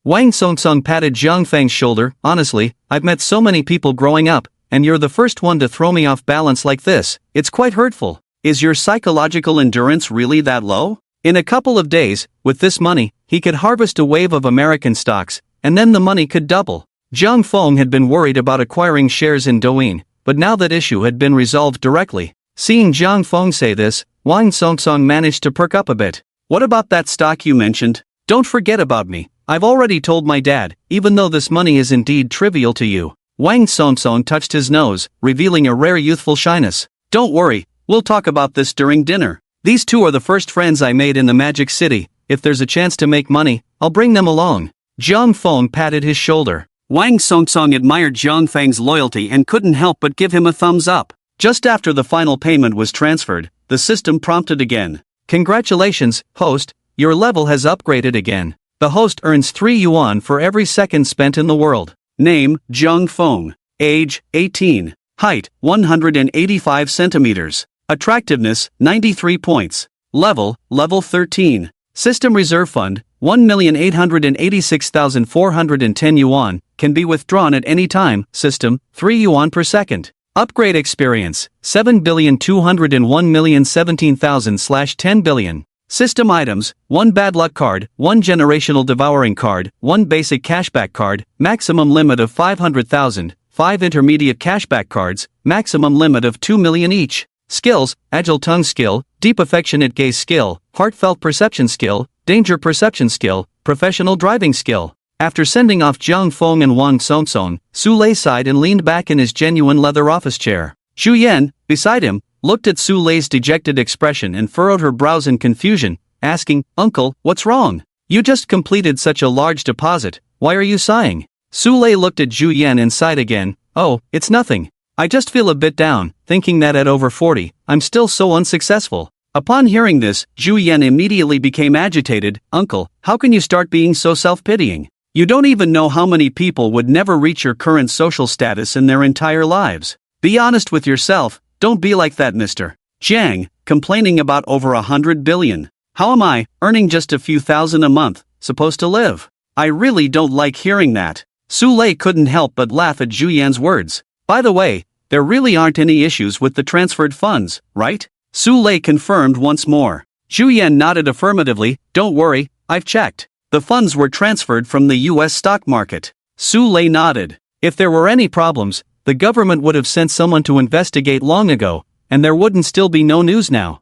Wang Songsong patted Zhang Feng's shoulder. "Honestly, I've met so many people growing up, and you're the first one to throw me off balance like this. It's quite hurtful." Is your psychological endurance really that low? In a couple of days, with this money, he could harvest a wave of American stocks, and then the money could double. Zhang Feng had been worried about acquiring shares in Douyin, but now that issue had been resolved directly. Seeing Zhang Feng say this, Wang Songsong managed to perk up a bit. "What about that stock you mentioned? Don't forget about me. I've already told my dad, even though this money is indeed trivial to you." Wang Songsong touched his nose, revealing a rare youthful shyness. "Don't worry, we'll talk about this during dinner. These two are the first friends I made in the Magic City. If there's a chance to make money, I'll bring them along." Zhang Feng patted his shoulder. Wang Songsong admired Zhang Feng's loyalty and couldn't help but give him a thumbs up. Just after the final payment was transferred, the system prompted again. "Congratulations, host, your level has upgraded again. The host earns 3 yuan for every second spent in the world." Name, Zhang Feng. Age, 18. Height, 185 centimeters. Attractiveness, 93 points. Level 13. System Reserve Fund, 1,886,410 yuan, can be withdrawn at any time. System, 3 yuan per second. Upgrade experience, 7,201,017,000/10 billion. System items, 1 bad luck card, 1 generational devouring card, 1 basic cashback card, maximum limit of 500,000, 5 intermediate cashback cards, maximum limit of 2 million each. Skills, agile tongue skill, deep affectionate gaze skill, heartfelt perception skill, danger perception skill, professional driving skill. After sending off Zhang Feng and Wang Songsong, Su Lei sighed and leaned back in his genuine leather office chair. Zhu Yan, beside him, looked at Su Lei's dejected expression and furrowed her brows in confusion, asking, "Uncle, what's wrong? You just completed such a large deposit, why are you sighing?" Su Lei looked at Zhu Yan and sighed again. "Oh, it's nothing. I just feel a bit down, thinking that at over 40, I'm still so unsuccessful." Upon hearing this, Zhu Yan immediately became agitated. "Uncle, how can you start being so self-pitying? You don't even know how many people would never reach your current social status in their entire lives. Be honest with yourself, don't be like that Mr. Jiang, complaining about over 100 billion. How am I, earning just a few thousand a month, supposed to live? I really don't like hearing that." Su Lei couldn't help but laugh at Zhu Yan's words. "By the way, there really aren't any issues with the transferred funds, right?" Su Lei confirmed once more. Zhu Yan nodded affirmatively. "Don't worry, I've checked. The funds were transferred from the US stock market." Su Lei nodded. "If there were any problems, the government would have sent someone to investigate long ago, and there wouldn't still be no news now.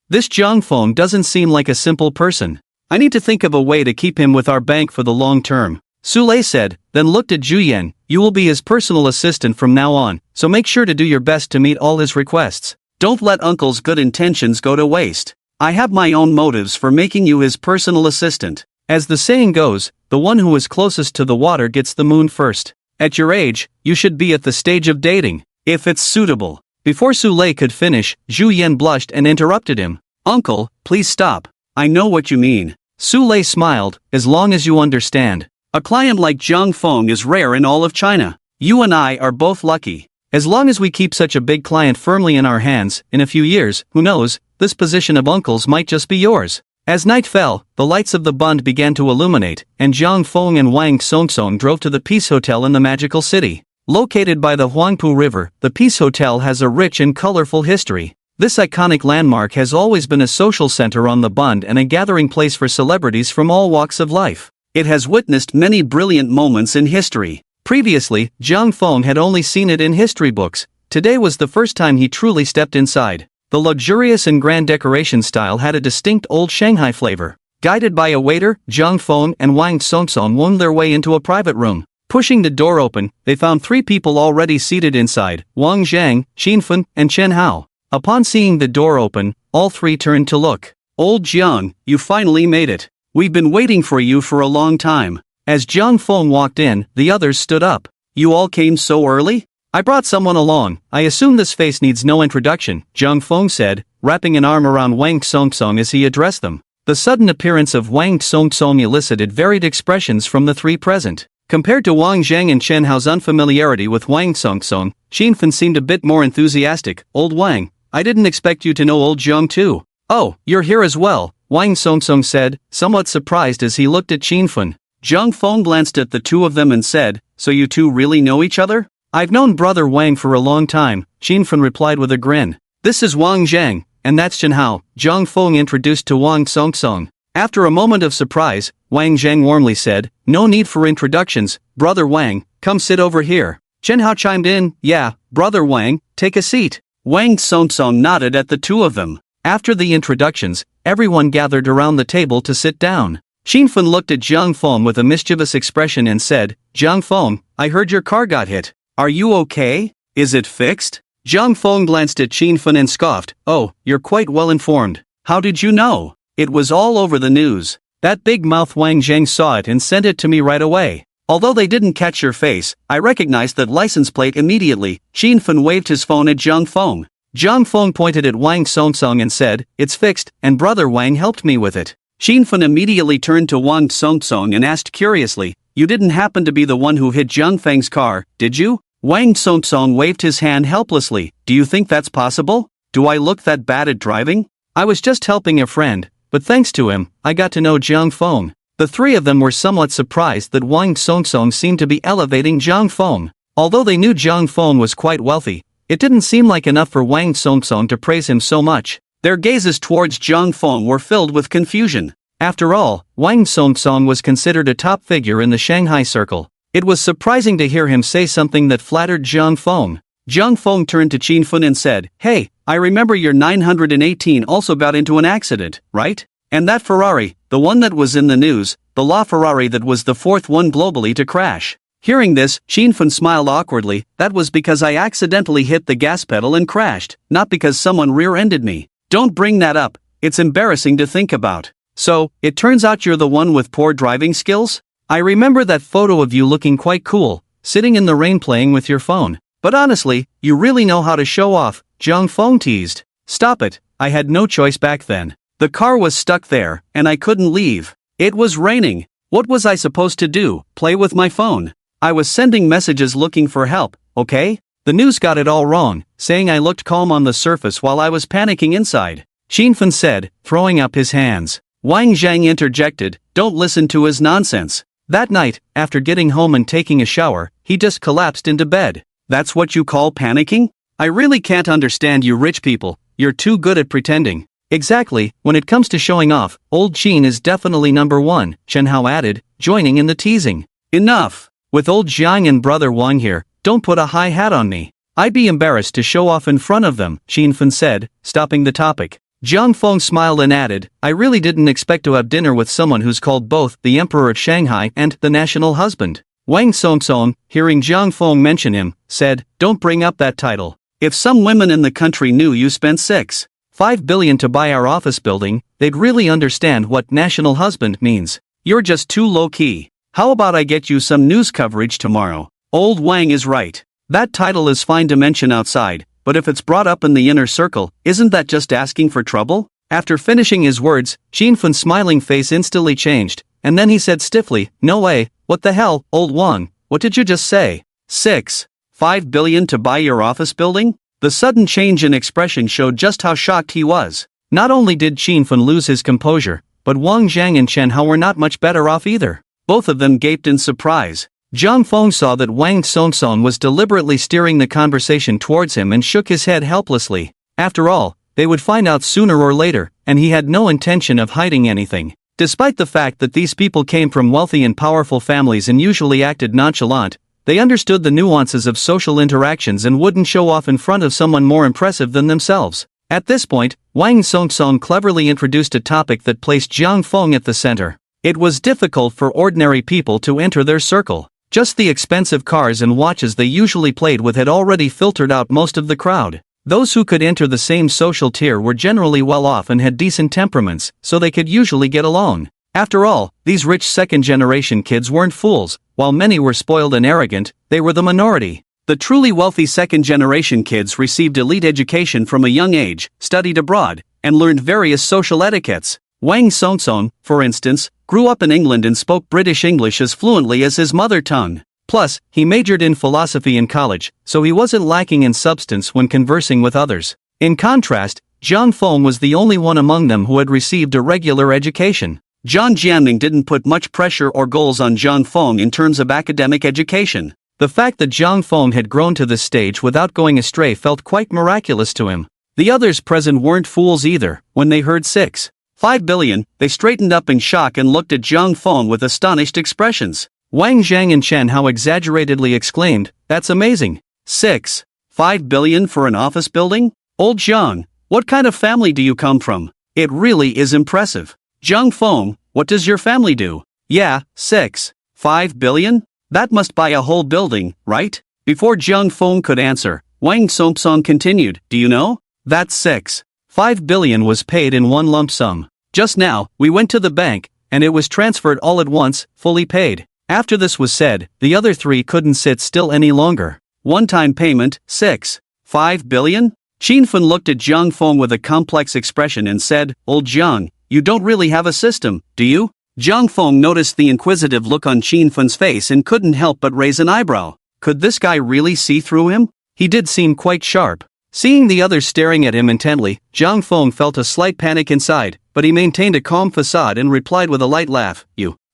This Zhang Feng doesn't seem like a simple person. I need to think of a way to keep him with our bank for the long term," Su Lei said, then looked at Zhu Yan. "You will be his personal assistant from now on, so make sure to do your best to meet all his requests. Don't let Uncle's good intentions go to waste. I have my own motives for making you his personal assistant. As the saying goes, the one who is closest to the water gets the moon first. At your age, you should be at the stage of dating, if it's suitable." Before Su Lei could finish, Zhu Yan blushed and interrupted him. "Uncle, please stop. I know what you mean." Su Lei smiled. "As long as you understand. A client like Zhang Feng is rare in all of China. You and I are both lucky. As long as we keep such a big client firmly in our hands, in a few years, who knows, this position of uncle's might just be yours." As night fell, the lights of the Bund began to illuminate, and Zhang Feng and Wang Songsong drove to the Peace Hotel in the magical city. Located by the Huangpu River, the Peace Hotel has a rich and colorful history. This iconic landmark has always been a social center on the Bund and a gathering place for celebrities from all walks of life. It has witnessed many brilliant moments in history. Previously, Zhang Feng had only seen it in history books, Today was the first time he truly stepped inside. The luxurious and grand decoration style had a distinct old Shanghai flavor. Guided by a waiter, Zhang Feng and Wang Songsong wound their way into a private room. Pushing the door open, they found 3 people already seated inside: Wang Zhang, Qinfen, and Chen Hao. Upon seeing the door open, all 3 turned to look. Old Jiang, you finally made it. We've been waiting for you for a long time. As Zhang Feng walked in, the others stood up. You all came so early? I brought someone along. I assume this face needs no introduction, Zhang Feng said, wrapping an arm around Wang Songsong as he addressed them. The sudden appearance of Wang Songsong elicited varied expressions from the 3 present. Compared to Wang Zhang and Chen Hao's unfamiliarity with Wang Songsong, Qinfen seemed a bit more enthusiastic. Old Wang, I didn't expect you to know old Zhang too. Oh, you're here as well, Wang Songsong said, somewhat surprised as he looked at Qinfen. Zhang Feng glanced at the 2 of them and said, so you 2 really know each other? I've known Brother Wang for a long time, Qinfen replied with a grin. This is Wang Zhang, and that's Chen Hao, Zhang Feng introduced to Wang Songsong. After a moment of surprise, Wang Zhang warmly said, no need for introductions, Brother Wang, come sit over here. Chen Hao chimed in, yeah, Brother Wang, take a seat. Wang Songsong nodded at the 2 of them. After the introductions, everyone gathered around the table to sit down. Qinfen looked at Zhang Feng with a mischievous expression and said, Zhang Feng, I heard your car got hit. Are you okay? Is it fixed? Zhang Feng glanced at Qinfen and scoffed, oh, you're quite well informed. How did you know? It was all over the news. That big mouth Wang Zhang saw it and sent it to me right away. Although they didn't catch your face, I recognized that license plate immediately. Qinfen waved his phone at Zhang Feng. Zhang Feng pointed at Wang Songsong and said, it's fixed, and Brother Wang helped me with it. Qinfen immediately turned to Wang Songsong and asked curiously, you didn't happen to be the one who hit Zhang Feng's car, did you? Wang Songsong waved his hand helplessly. Do you think that's possible? Do I look that bad at driving? I was just helping a friend, but thanks to him, I got to know Zhang Feng. The 3 of them were somewhat surprised that Wang Songsong seemed to be elevating Zhang Feng. Although they knew Zhang Feng was quite wealthy, it didn't seem like enough for Wang Songsong to praise him so much. Their gazes towards Zhang Feng were filled with confusion. After all, Wang Songsong was considered a top figure in the Shanghai circle. It was surprising to hear him say something that flattered Zhang Feng. Zhang Feng turned to Qinfen and said, hey, I remember your 918 also got into an accident, right? And that Ferrari, the one that was in the news, the La Ferrari that was the 4th one globally to crash. Hearing this, Qinfen smiled awkwardly. That was because I accidentally hit the gas pedal and crashed, not because someone rear-ended me. Don't bring that up, it's embarrassing to think about. So, it turns out you're the one with poor driving skills? I remember that photo of you looking quite cool, sitting in the rain playing with your phone. But honestly, you really know how to show off, Zhang Feng teased. Stop it, I had no choice back then. The car was stuck there, and I couldn't leave. It was raining. What was I supposed to do, play with my phone? I was sending messages looking for help, okay? The news got it all wrong, saying I looked calm on the surface while I was panicking inside, Qinfen said, throwing up his hands. Wang Zhang interjected, don't listen to his nonsense. That night, after getting home and taking a shower, he just collapsed into bed. That's what you call panicking? I really can't understand you rich people, you're too good at pretending. Exactly, when it comes to showing off, old Qin is definitely number 1, Chen Hao added, joining in the teasing. Enough. With old Jiang and Brother Wang here, don't put a high hat on me. I'd be embarrassed to show off in front of them, Qinfen said, stopping the topic. Zhang Feng smiled and added, I really didn't expect to have dinner with someone who's called both the Emperor of Shanghai and the national husband. Wang Songsong, hearing Zhang Feng mention him, said, don't bring up that title. If some women in the country knew you spent 6.5 billion to buy our office building, they'd really understand what national husband means. You're just too low-key. How about I get you some news coverage tomorrow? Old Wang is right. That title is fine to mention outside, but if it's brought up in the inner circle, isn't that just asking for trouble? After finishing his words, Qinfen's smiling face instantly changed, and then he said stiffly, no way, what the hell, old Wang, what did you just say? 6.5 billion to buy your office building? The sudden change in expression showed just how shocked he was. Not only did Qinfen lose his composure, but Wang Zhang and Chen Hao were not much better off either. Both of them gaped in surprise. Zhang Feng saw that Wang Songsong was deliberately steering the conversation towards him and shook his head helplessly. After all, they would find out sooner or later, and he had no intention of hiding anything. Despite the fact that these people came from wealthy and powerful families and usually acted nonchalant, They understood the nuances of social interactions and wouldn't show off in front of someone more impressive than themselves. At this point, Wang Songsong cleverly introduced a topic that placed Jiang Feng at the center. It was difficult for ordinary people to enter their circle. Just the expensive cars and watches they usually played with had already filtered out most of the crowd. Those who could enter the same social tier were generally well off and had decent temperaments, so they could usually get along. After all, these rich second-generation kids weren't fools. While many were spoiled and arrogant, they were the minority. The truly wealthy second-generation kids received elite education from a young age, studied abroad, and learned various social etiquettes. Wang Songsong, for instance, grew up in England and spoke British English as fluently as his mother tongue. Plus, he majored in philosophy in college, so he wasn't lacking in substance when conversing with others. In contrast, Jiang Feng was the only one among them who had received a regular education. Zhang Jianming didn't put much pressure or goals on Jiang Feng in terms of academic education. The fact that Jiang Feng had grown to this stage without going astray felt quite miraculous to him. The others present weren't fools either. When they heard 6.5 billion, they straightened up in shock and looked at Jiang Feng with astonished expressions. Wang Zhang and Chen Hao exaggeratedly exclaimed, "That's amazing. 6.5 billion for an office building? Old Jiang, what kind of family do you come from? It really is impressive. Jiang Feng, what does your family do? Yeah, 6.5 billion? That must buy a whole building, right?" Before Jiang Feng could answer, Wang Songsong continued, "Do you know? That 6.5 billion was paid in one lump sum. Just now, we went to the bank, and it was transferred all at once, fully paid." After this was said, the other three couldn't sit still any longer. One-time payment, 6.5 billion? Qin Fen looked at Jiang Feng with a complex expression and said, "Old Jiang, you don't really have a system, do you?" Jiang Feng noticed the inquisitive look on Qin Fen's face and couldn't help but raise an eyebrow. Could this guy really see through him? He did seem quite sharp. Seeing the others staring at him intently, Jiang Feng felt a slight panic inside, but he maintained a calm facade and replied with a light laugh,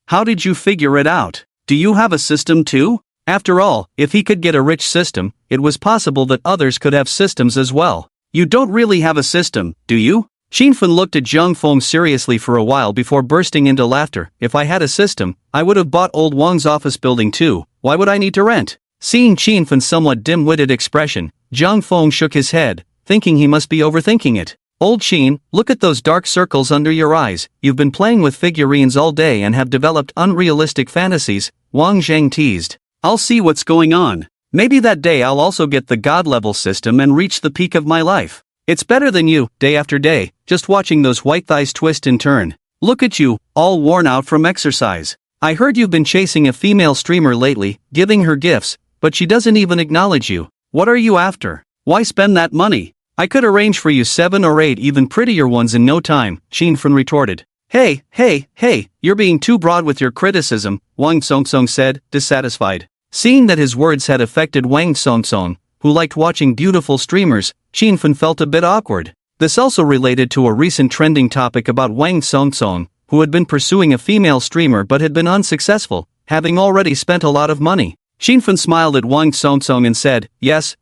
How did you figure it out? Do you have a system too?" After all, if he could get a rich system, it was possible that others could have systems as well. "You don't really have a system, do you?" Qin Fen looked at Jiang Feng seriously for a while before bursting into laughter. "If I had a system, I would have bought old Wang's office building too. Why would I need to rent?" Seeing Qin Fen's somewhat dim-witted expression, Jiang Feng shook his head, thinking he must be overthinking it. "Old Qin, look at those dark circles under your eyes. You've been playing with figurines all day and have developed unrealistic fantasies," Wang Zhang teased. "I'll see what's going on. Maybe that day I'll also get the god-level system and reach the peak of my life. It's better than you, day after day, just watching those white thighs twist and turn. Look at you, all worn out from exercise. I heard you've been chasing a female streamer lately, giving her gifts, but she doesn't even acknowledge you. What are you after? Why spend that money? I could arrange for you 7 or 8 even prettier ones in no time," Qin Fen retorted. Hey, you're being too broad with your criticism," Wang Songsong said, dissatisfied. Seeing that his words had affected Wang Songsong, who liked watching beautiful streamers, Qin Fen felt a bit awkward. This also related to a recent trending topic about Wang Songsong, who had been pursuing a female streamer but had been unsuccessful, having already spent a lot of money. Qin Fen smiled at Wang Songsong and said, yes,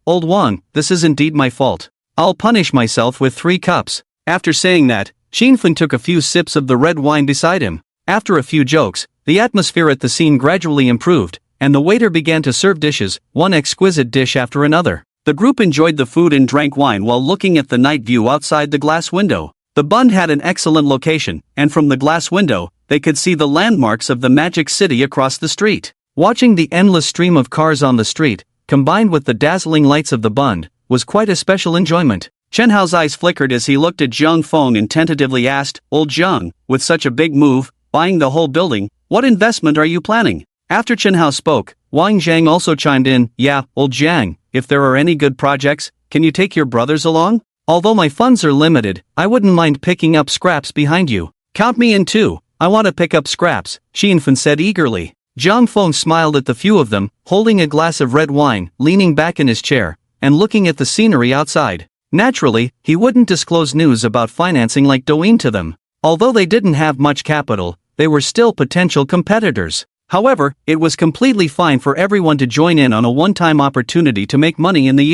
old Wang, this is indeed my fault. I'll punish myself with 3 cups. After saying that, Qin Fen took a few sips of the red wine beside him. After a few jokes, the atmosphere at the scene gradually improved, and the waiter began to serve dishes, one exquisite dish after another. The group enjoyed the food and drank wine while looking at the night view outside the glass window. The Bund had an excellent location, and from the glass window, they could see the landmarks of the magic city across the street. Watching the endless stream of cars on the street, combined with the dazzling lights of the Bund, was quite a special enjoyment. Chen Hao's eyes flickered as he looked at Jiang Feng and tentatively asked, "Old Jiang, with such a big move, buying the whole building, what investment are you planning?" After Chen Hao spoke, Wang Zhang also chimed in, "Yeah, old Jiang, if there are any good projects, can you take your brothers along? Although my funds are limited, I wouldn't mind picking up scraps behind you. Count me in too, I want to pick up scraps," Qin Fen said eagerly. Jiang Feng smiled at the few of them, holding a glass of red wine, leaning back in his chair, and looking at the scenery outside. Naturally, he wouldn't disclose news about financing like Douyin to them. Although they didn't have much capital, they were still potential competitors. However, it was completely fine for everyone to join in on a one-time opportunity to make money in the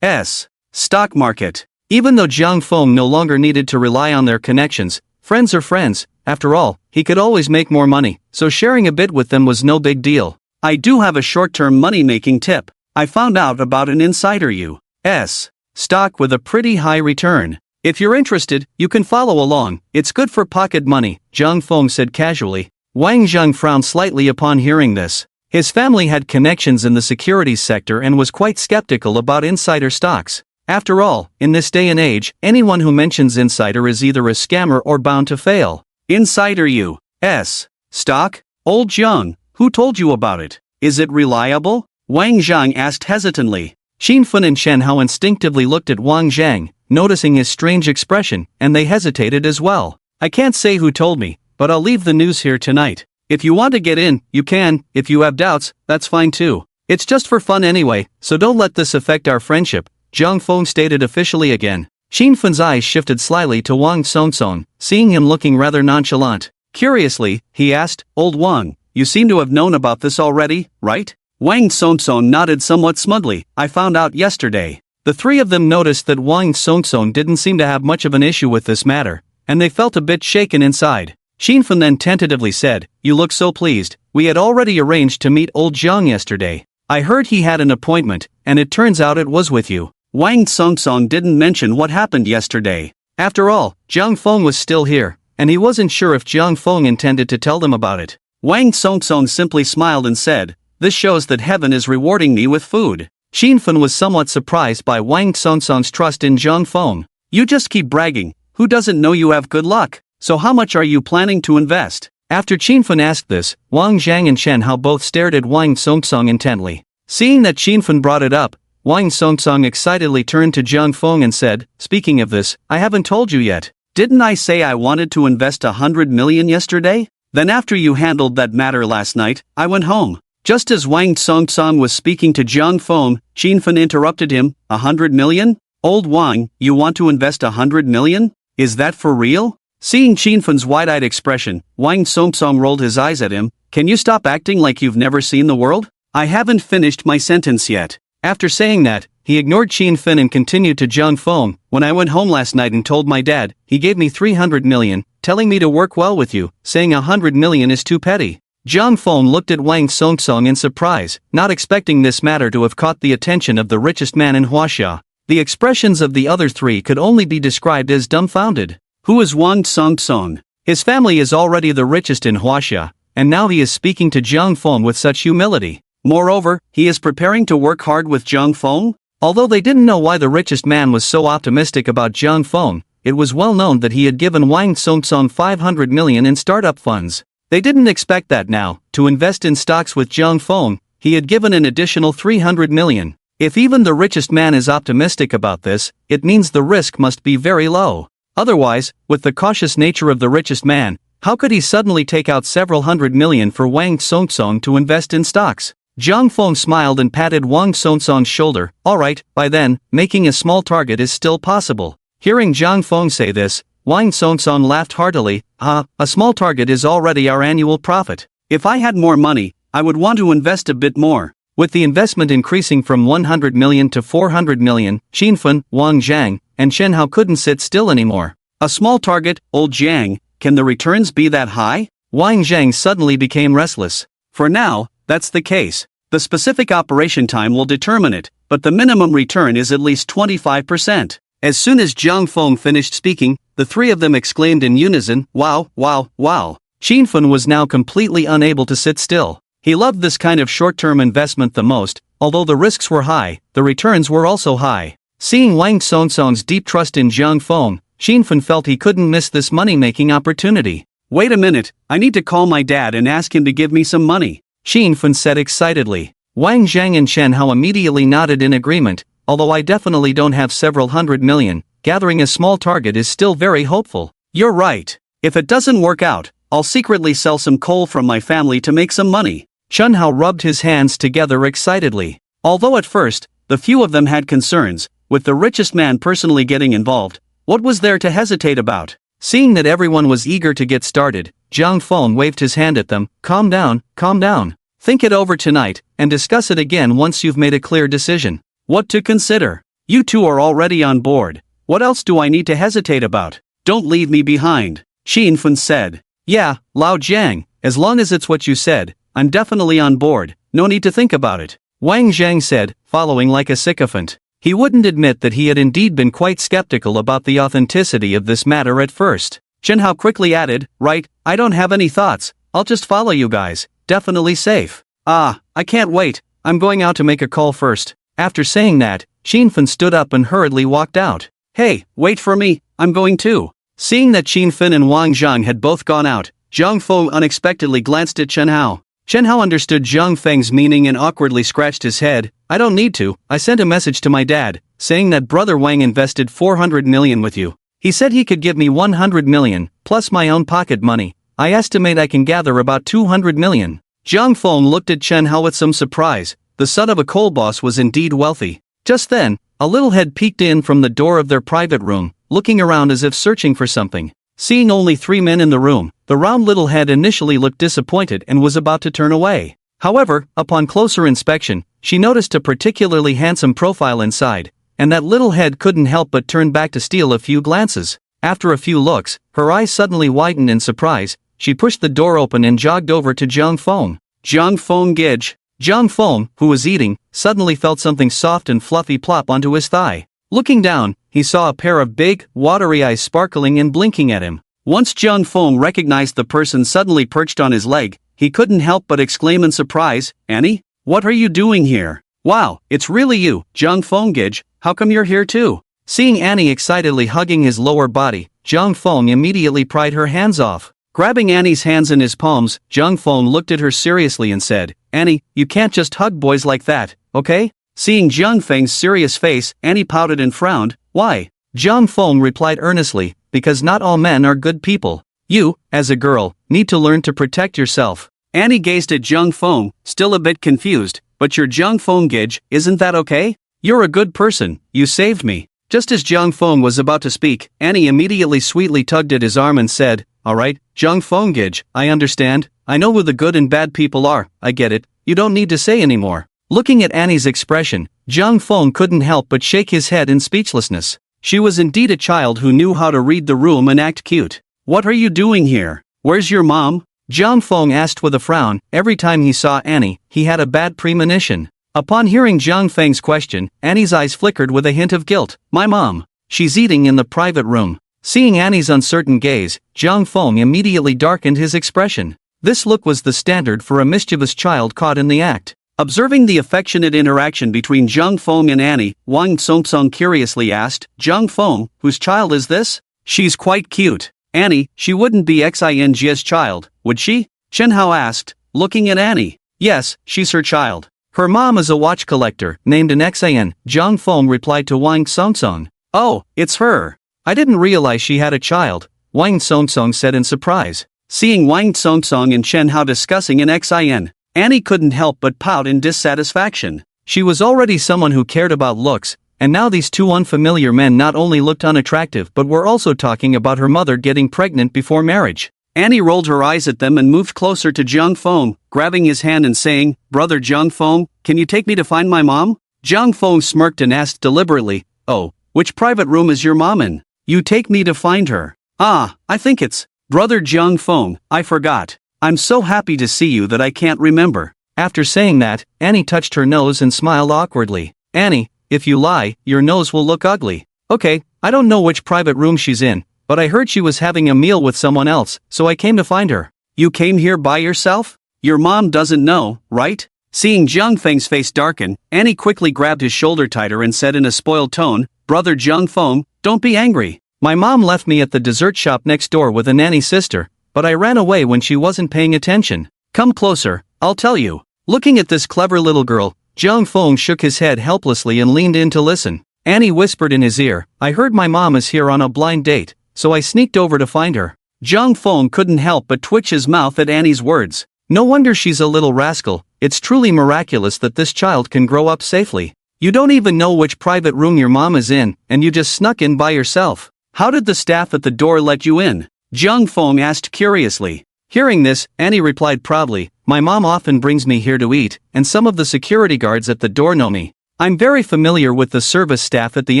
U.S. stock market. Even though Jiang Feng no longer needed to rely on their connections, friends are friends, after all, he could always make more money, so sharing a bit with them was no big deal. I do have a short-term money-making tip. I found out about an insider U.S. stock with a pretty high return. If you're interested, you can follow along. It's good for pocket money, Zhang Feng said casually. Wang Zheng frowned slightly upon hearing this. His family had connections in the securities sector and was quite skeptical about insider stocks. After all, in this day and age, anyone who mentions insider is either a scammer or bound to fail. Insider U.S. stock? Old Zheng, who told you about it? Is it reliable? Wang Zheng asked hesitantly. Xinfen and Chen Hao instinctively looked at Wang Zheng, noticing his strange expression, and they hesitated as well. I can't say who told me, but I'll leave the news here tonight. If you want to get in, you can. If you have doubts, that's fine too. It's just for fun anyway, so don't let this affect our friendship, Zhang Feng stated officially again. Xinfen's eyes shifted slightly to Wang Songsong, seeing him looking rather nonchalant. Curiously, he asked, Old Wang, you seem to have known about this already, right? Wang Songsong nodded somewhat smugly. I found out yesterday. The three of them noticed that Wang Songsong didn't seem to have much of an issue with this matter, and they felt a bit shaken inside. Xinfen then tentatively said, You look so pleased. We had already arranged to meet old Zhang yesterday. I heard he had an appointment, and it turns out it was with you. Wang Songsong didn't mention what happened yesterday. After all, Zhang Feng was still here, and he wasn't sure if Zhang Feng intended to tell them about it. Wang Songsong simply smiled and said, This shows that heaven is rewarding me with food. Xinfen was somewhat surprised by Wang Songsong's trust in Zhang Feng. You just keep bragging. Who doesn't know you have good luck? So how much are you planning to invest? After Xinfen asked this, Wang Zhang and Chen Hao both stared at Wang Songsong intently. Seeing that Xinfen brought it up, Wang Songsong excitedly turned to Zhang Feng and said, Speaking of this, I haven't told you yet. Didn't I say I wanted to invest 100 million yesterday? Then after you handled that matter last night, I went home. Just as Wang Songsong was speaking to Zhang Feng, Xinfen interrupted him, 100 million? Old Wang, you want to invest 100 million? Is that for real? Seeing Xinfen's wide-eyed expression, Wang Songsong rolled his eyes at him. Can you stop acting like you've never seen the world? I haven't finished my sentence yet. After saying that, he ignored Xinfen and continued to Zhang Feng. When I went home last night and told my dad, he gave me 300 million, telling me to work well with you, saying 100 million is too petty. Zhang Feng looked at Wang Songsong in surprise, not expecting this matter to have caught the attention of the richest man in Huaxia. The expressions of the other three could only be described as dumbfounded. Who is Wang Songsong? His family is already the richest in Huaxia, and now he is speaking to Zhang Feng with such humility. Moreover, he is preparing to work hard with Zhang Feng? Although they didn't know why the richest man was so optimistic about Zhang Feng, it was well known that he had given Wang Songsong 500 million in startup funds. They didn't expect that now, to invest in stocks with Zhang Feng, he had given an additional 300 million. If even the richest man is optimistic about this, it means the risk must be very low. Otherwise, with the cautious nature of the richest man, how could he suddenly take out several hundred million for Wang Songsong to invest in stocks? Zhang Feng smiled and patted Wang Songsong's shoulder. Alright, by then, making a small target is still possible. Hearing Zhang Feng say this, Wang Songsong laughed heartily. A small target is already our annual profit. If I had more money, I would want to invest a bit more. With the investment increasing from 100 million to 400 million, Xinfen, Wang Zhang, and Chen Hao couldn't sit still anymore. A small target, old Zhang, can the returns be that high? Wang Zhang suddenly became restless. For now, that's the case. The specific operation time will determine it, but the minimum return is at least 25%. As soon as Zhang Feng finished speaking, the three of them exclaimed in unison, Wow, wow, wow. Xinfen was now completely unable to sit still. He loved this kind of short-term investment the most. Although the risks were high, the returns were also high. Seeing Wang Songsong's deep trust in Zhang Feng, Xinfen felt he couldn't miss this money-making opportunity. Wait a minute, I need to call my dad and ask him to give me some money, Xinfen said excitedly. Wang Zhang and Chen Hao immediately nodded in agreement. Although I definitely don't have several hundred million, gathering a small target is still very hopeful. You're right. If it doesn't work out, I'll secretly sell some coal from my family to make some money. Chen Hao rubbed his hands together excitedly. Although at first, the few of them had concerns, with the richest man personally getting involved, what was there to hesitate about? Seeing that everyone was eager to get started, Zhang Feng waved his hand at them. Calm down, calm down. Think it over tonight, and discuss it again once you've made a clear decision. What to consider? You two are already on board. What else do I need to hesitate about? Don't leave me behind, Xinfen said. Yeah, Lao Jiang, as long as it's what you said, I'm definitely on board, no need to think about it," Wang Zhang said, following like a sycophant. He wouldn't admit that he had indeed been quite skeptical about the authenticity of this matter at first. Chen Hao quickly added, "Right, I don't have any thoughts, I'll just follow you guys, definitely safe." "Ah, I can't wait, I'm going out to make a call first." After saying that, Xin stood up and hurriedly walked out. "Hey, wait for me, I'm going too." Seeing that Xin and Wang Zhang had both gone out, Zhang Feng unexpectedly glanced at Chen Hao. Chen Hao understood Zhang Feng's meaning and awkwardly scratched his head. "I don't need to, I sent a message to my dad, saying that brother Wang invested 400 million with you. He said he could give me 100 million, plus my own pocket money. I estimate I can gather about 200 million. Zhang Feng looked at Chen Hao with some surprise. The son of a coal boss was indeed wealthy. Just then, a little head peeked in from the door of their private room, looking around as if searching for something. Seeing only 3 men in the room, the round little head initially looked disappointed and was about to turn away. However, upon closer inspection, she noticed a particularly handsome profile inside, and that little head couldn't help but turn back to steal a few glances. After a few looks, her eyes suddenly widened in surprise. She pushed the door open and jogged over to Zhang Feng. "Zhang Feng Gij." Zhang Feng, who was eating, suddenly felt something soft and fluffy plop onto his thigh. Looking down, he saw a pair of big, watery eyes sparkling and blinking at him. Once Zhang Feng recognized the person suddenly perched on his leg, he couldn't help but exclaim in surprise, "Annie? What are you doing here? Wow, it's really you, Zhang Feng Gij, how come you're here too?" Seeing Annie excitedly hugging his lower body, Zhang Feng immediately pried her hands off. Grabbing Annie's hands in his palms, Zhang Feng looked at her seriously and said, "Annie, you can't just hug boys like that, okay?" Seeing Zhang Feng's serious face, Annie pouted and frowned. "Why?" Zhang Feng replied earnestly, "Because not all men are good people. You, as a girl, need to learn to protect yourself." Annie gazed at Zhang Feng, still a bit confused. "But you're Zhang Feng Gij, isn't that okay? You're a good person, you saved me." Just as Zhang Feng was about to speak, Annie immediately sweetly tugged at his arm and said, "Alright, Zhang Feng Gij, I understand. I know who the good and bad people are, I get it, you don't need to say anymore." Looking at Annie's expression, Zhang Feng couldn't help but shake his head in speechlessness. She was indeed a child who knew how to read the room and act cute. "What are you doing here? Where's your mom?" Zhang Feng asked with a frown. Every time he saw Annie, he had a bad premonition. Upon hearing Zhang Feng's question, Annie's eyes flickered with a hint of guilt. "My mom. She's eating in the private room." Seeing Annie's uncertain gaze, Zhang Feng immediately darkened his expression. This look was the standard for a mischievous child caught in the act. Observing the affectionate interaction between Zhang Feng and Annie, Wang Tsongtsong curiously asked, "Zhang Feng, whose child is this? She's quite cute." "Annie, she wouldn't be Xinjia's child, would she?" Chen Hao asked, looking at Annie. "Yes, she's her child. Her mom is a watch collector, named an Xin," Zhang Feng replied to Wang Tsongtsong. "Oh, it's her. I didn't realize she had a child," Wang Tsongtsong said in surprise. Seeing Wang Tsongtsong and Chen Hao discussing an Xin, Annie couldn't help but pout in dissatisfaction. She was already someone who cared about looks, and now these two unfamiliar men not only looked unattractive but were also talking about her mother getting pregnant before marriage. Annie rolled her eyes at them and moved closer to Zhang Feng, grabbing his hand and saying, "Brother Zhang Feng, can you take me to find my mom?" Zhang Feng smirked and asked deliberately, "Oh, which private room is your mom in? You take me to find her." "Ah, I think it's Brother Zhang Feng, I forgot. I'm so happy to see you that I can't remember." After saying that, Annie touched her nose and smiled awkwardly. "Annie, if you lie, your nose will look ugly." "Okay, I don't know which private room she's in, but I heard she was having a meal with someone else, so I came to find her." "You came here by yourself? Your mom doesn't know, right?" Seeing Zhang Feng's face darken, Annie quickly grabbed his shoulder tighter and said in a spoiled tone, "Brother Zhang Feng, don't be angry. My mom left me at the dessert shop next door with a nanny sister, but I ran away when she wasn't paying attention. Come closer, I'll tell you." Looking at this clever little girl, Zhang Feng shook his head helplessly and leaned in to listen. Annie whispered in his ear, "I heard my mom is here on a blind date, so I sneaked over to find her." Zhang Feng couldn't help but twitch his mouth at Annie's words. No wonder she's a little rascal. It's truly miraculous that this child can grow up safely. You don't even know which private room your mom is in, and you just snuck in by yourself. How did the staff at the door let you in? Zhang Feng asked curiously. Hearing this, Annie replied proudly, "My mom often brings me here to eat, and some of the security guards at the door know me. I'm very familiar with the service staff at the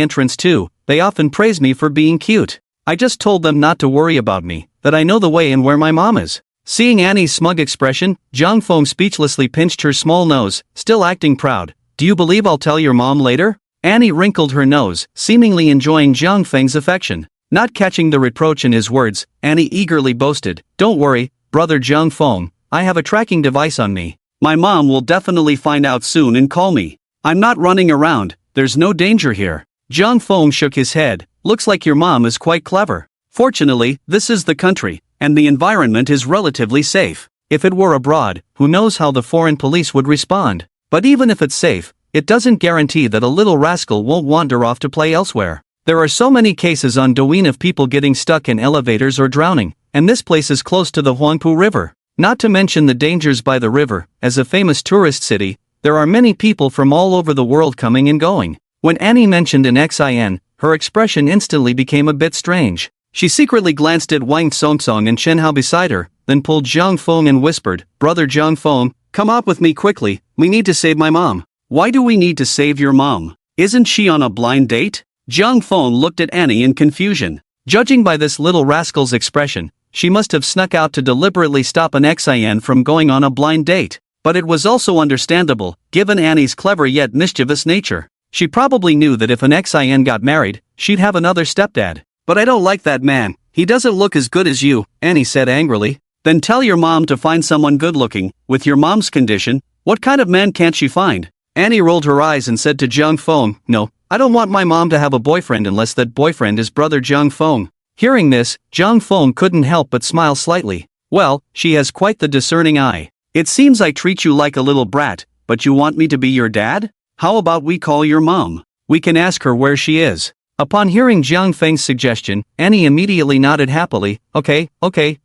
entrance too. They often praise me for being cute. I just told them not to worry about me, that I know the way and where my mom is." Seeing Annie's smug expression, Zhang Feng speechlessly pinched her small nose, still acting proud. Do you believe I'll tell your mom later? Annie wrinkled her nose, seemingly enjoying Zhang Feng's affection. Not catching the reproach in his words, Annie eagerly boasted, Don't worry, brother Zhang Feng, I have a tracking device on me. My mom will definitely find out soon and call me. I'm not running around, there's no danger here. Zhang Feng shook his head, looks like your mom is quite clever. Fortunately, this is the country, and the environment is relatively safe. If it were abroad, who knows how the foreign police would respond. But even if it's safe, it doesn't guarantee that a little rascal won't wander off to play elsewhere. There are so many cases on Douyin of people getting stuck in elevators or drowning, and this place is close to the Huangpu River. Not to mention the dangers by the river. As a famous tourist city, there are many people from all over the world coming and going. When Annie mentioned an Xin, her expression instantly became a bit strange. She secretly glanced at Wang Songsong and Chen Hao beside her, then pulled Zhang Feng and whispered, Brother Zhang Feng, come up with me quickly, we need to save my mom. Why do we need to save your mom? Isn't she on a blind date? Zhang Feng looked at Annie in confusion. Judging by this little rascal's expression, she must have snuck out to deliberately stop an Xin from going on a blind date. But it was also understandable, given Annie's clever yet mischievous nature. She probably knew that if an Xin got married, she'd have another stepdad. But I don't like that man, he doesn't look as good as you, Annie said angrily. Then tell your mom to find someone good-looking. With your mom's condition, what kind of man can't she find? Annie rolled her eyes and said to Zhang Feng, No, I don't want my mom to have a boyfriend unless that boyfriend is brother Zhang Feng. Hearing this, Zhang Feng couldn't help but smile slightly. Well, she has quite the discerning eye. It seems I treat you like a little brat, but you want me to be your dad? How about we call your mom? We can ask her where she is. Upon hearing Zhang Feng's suggestion, Annie immediately nodded happily. Okay,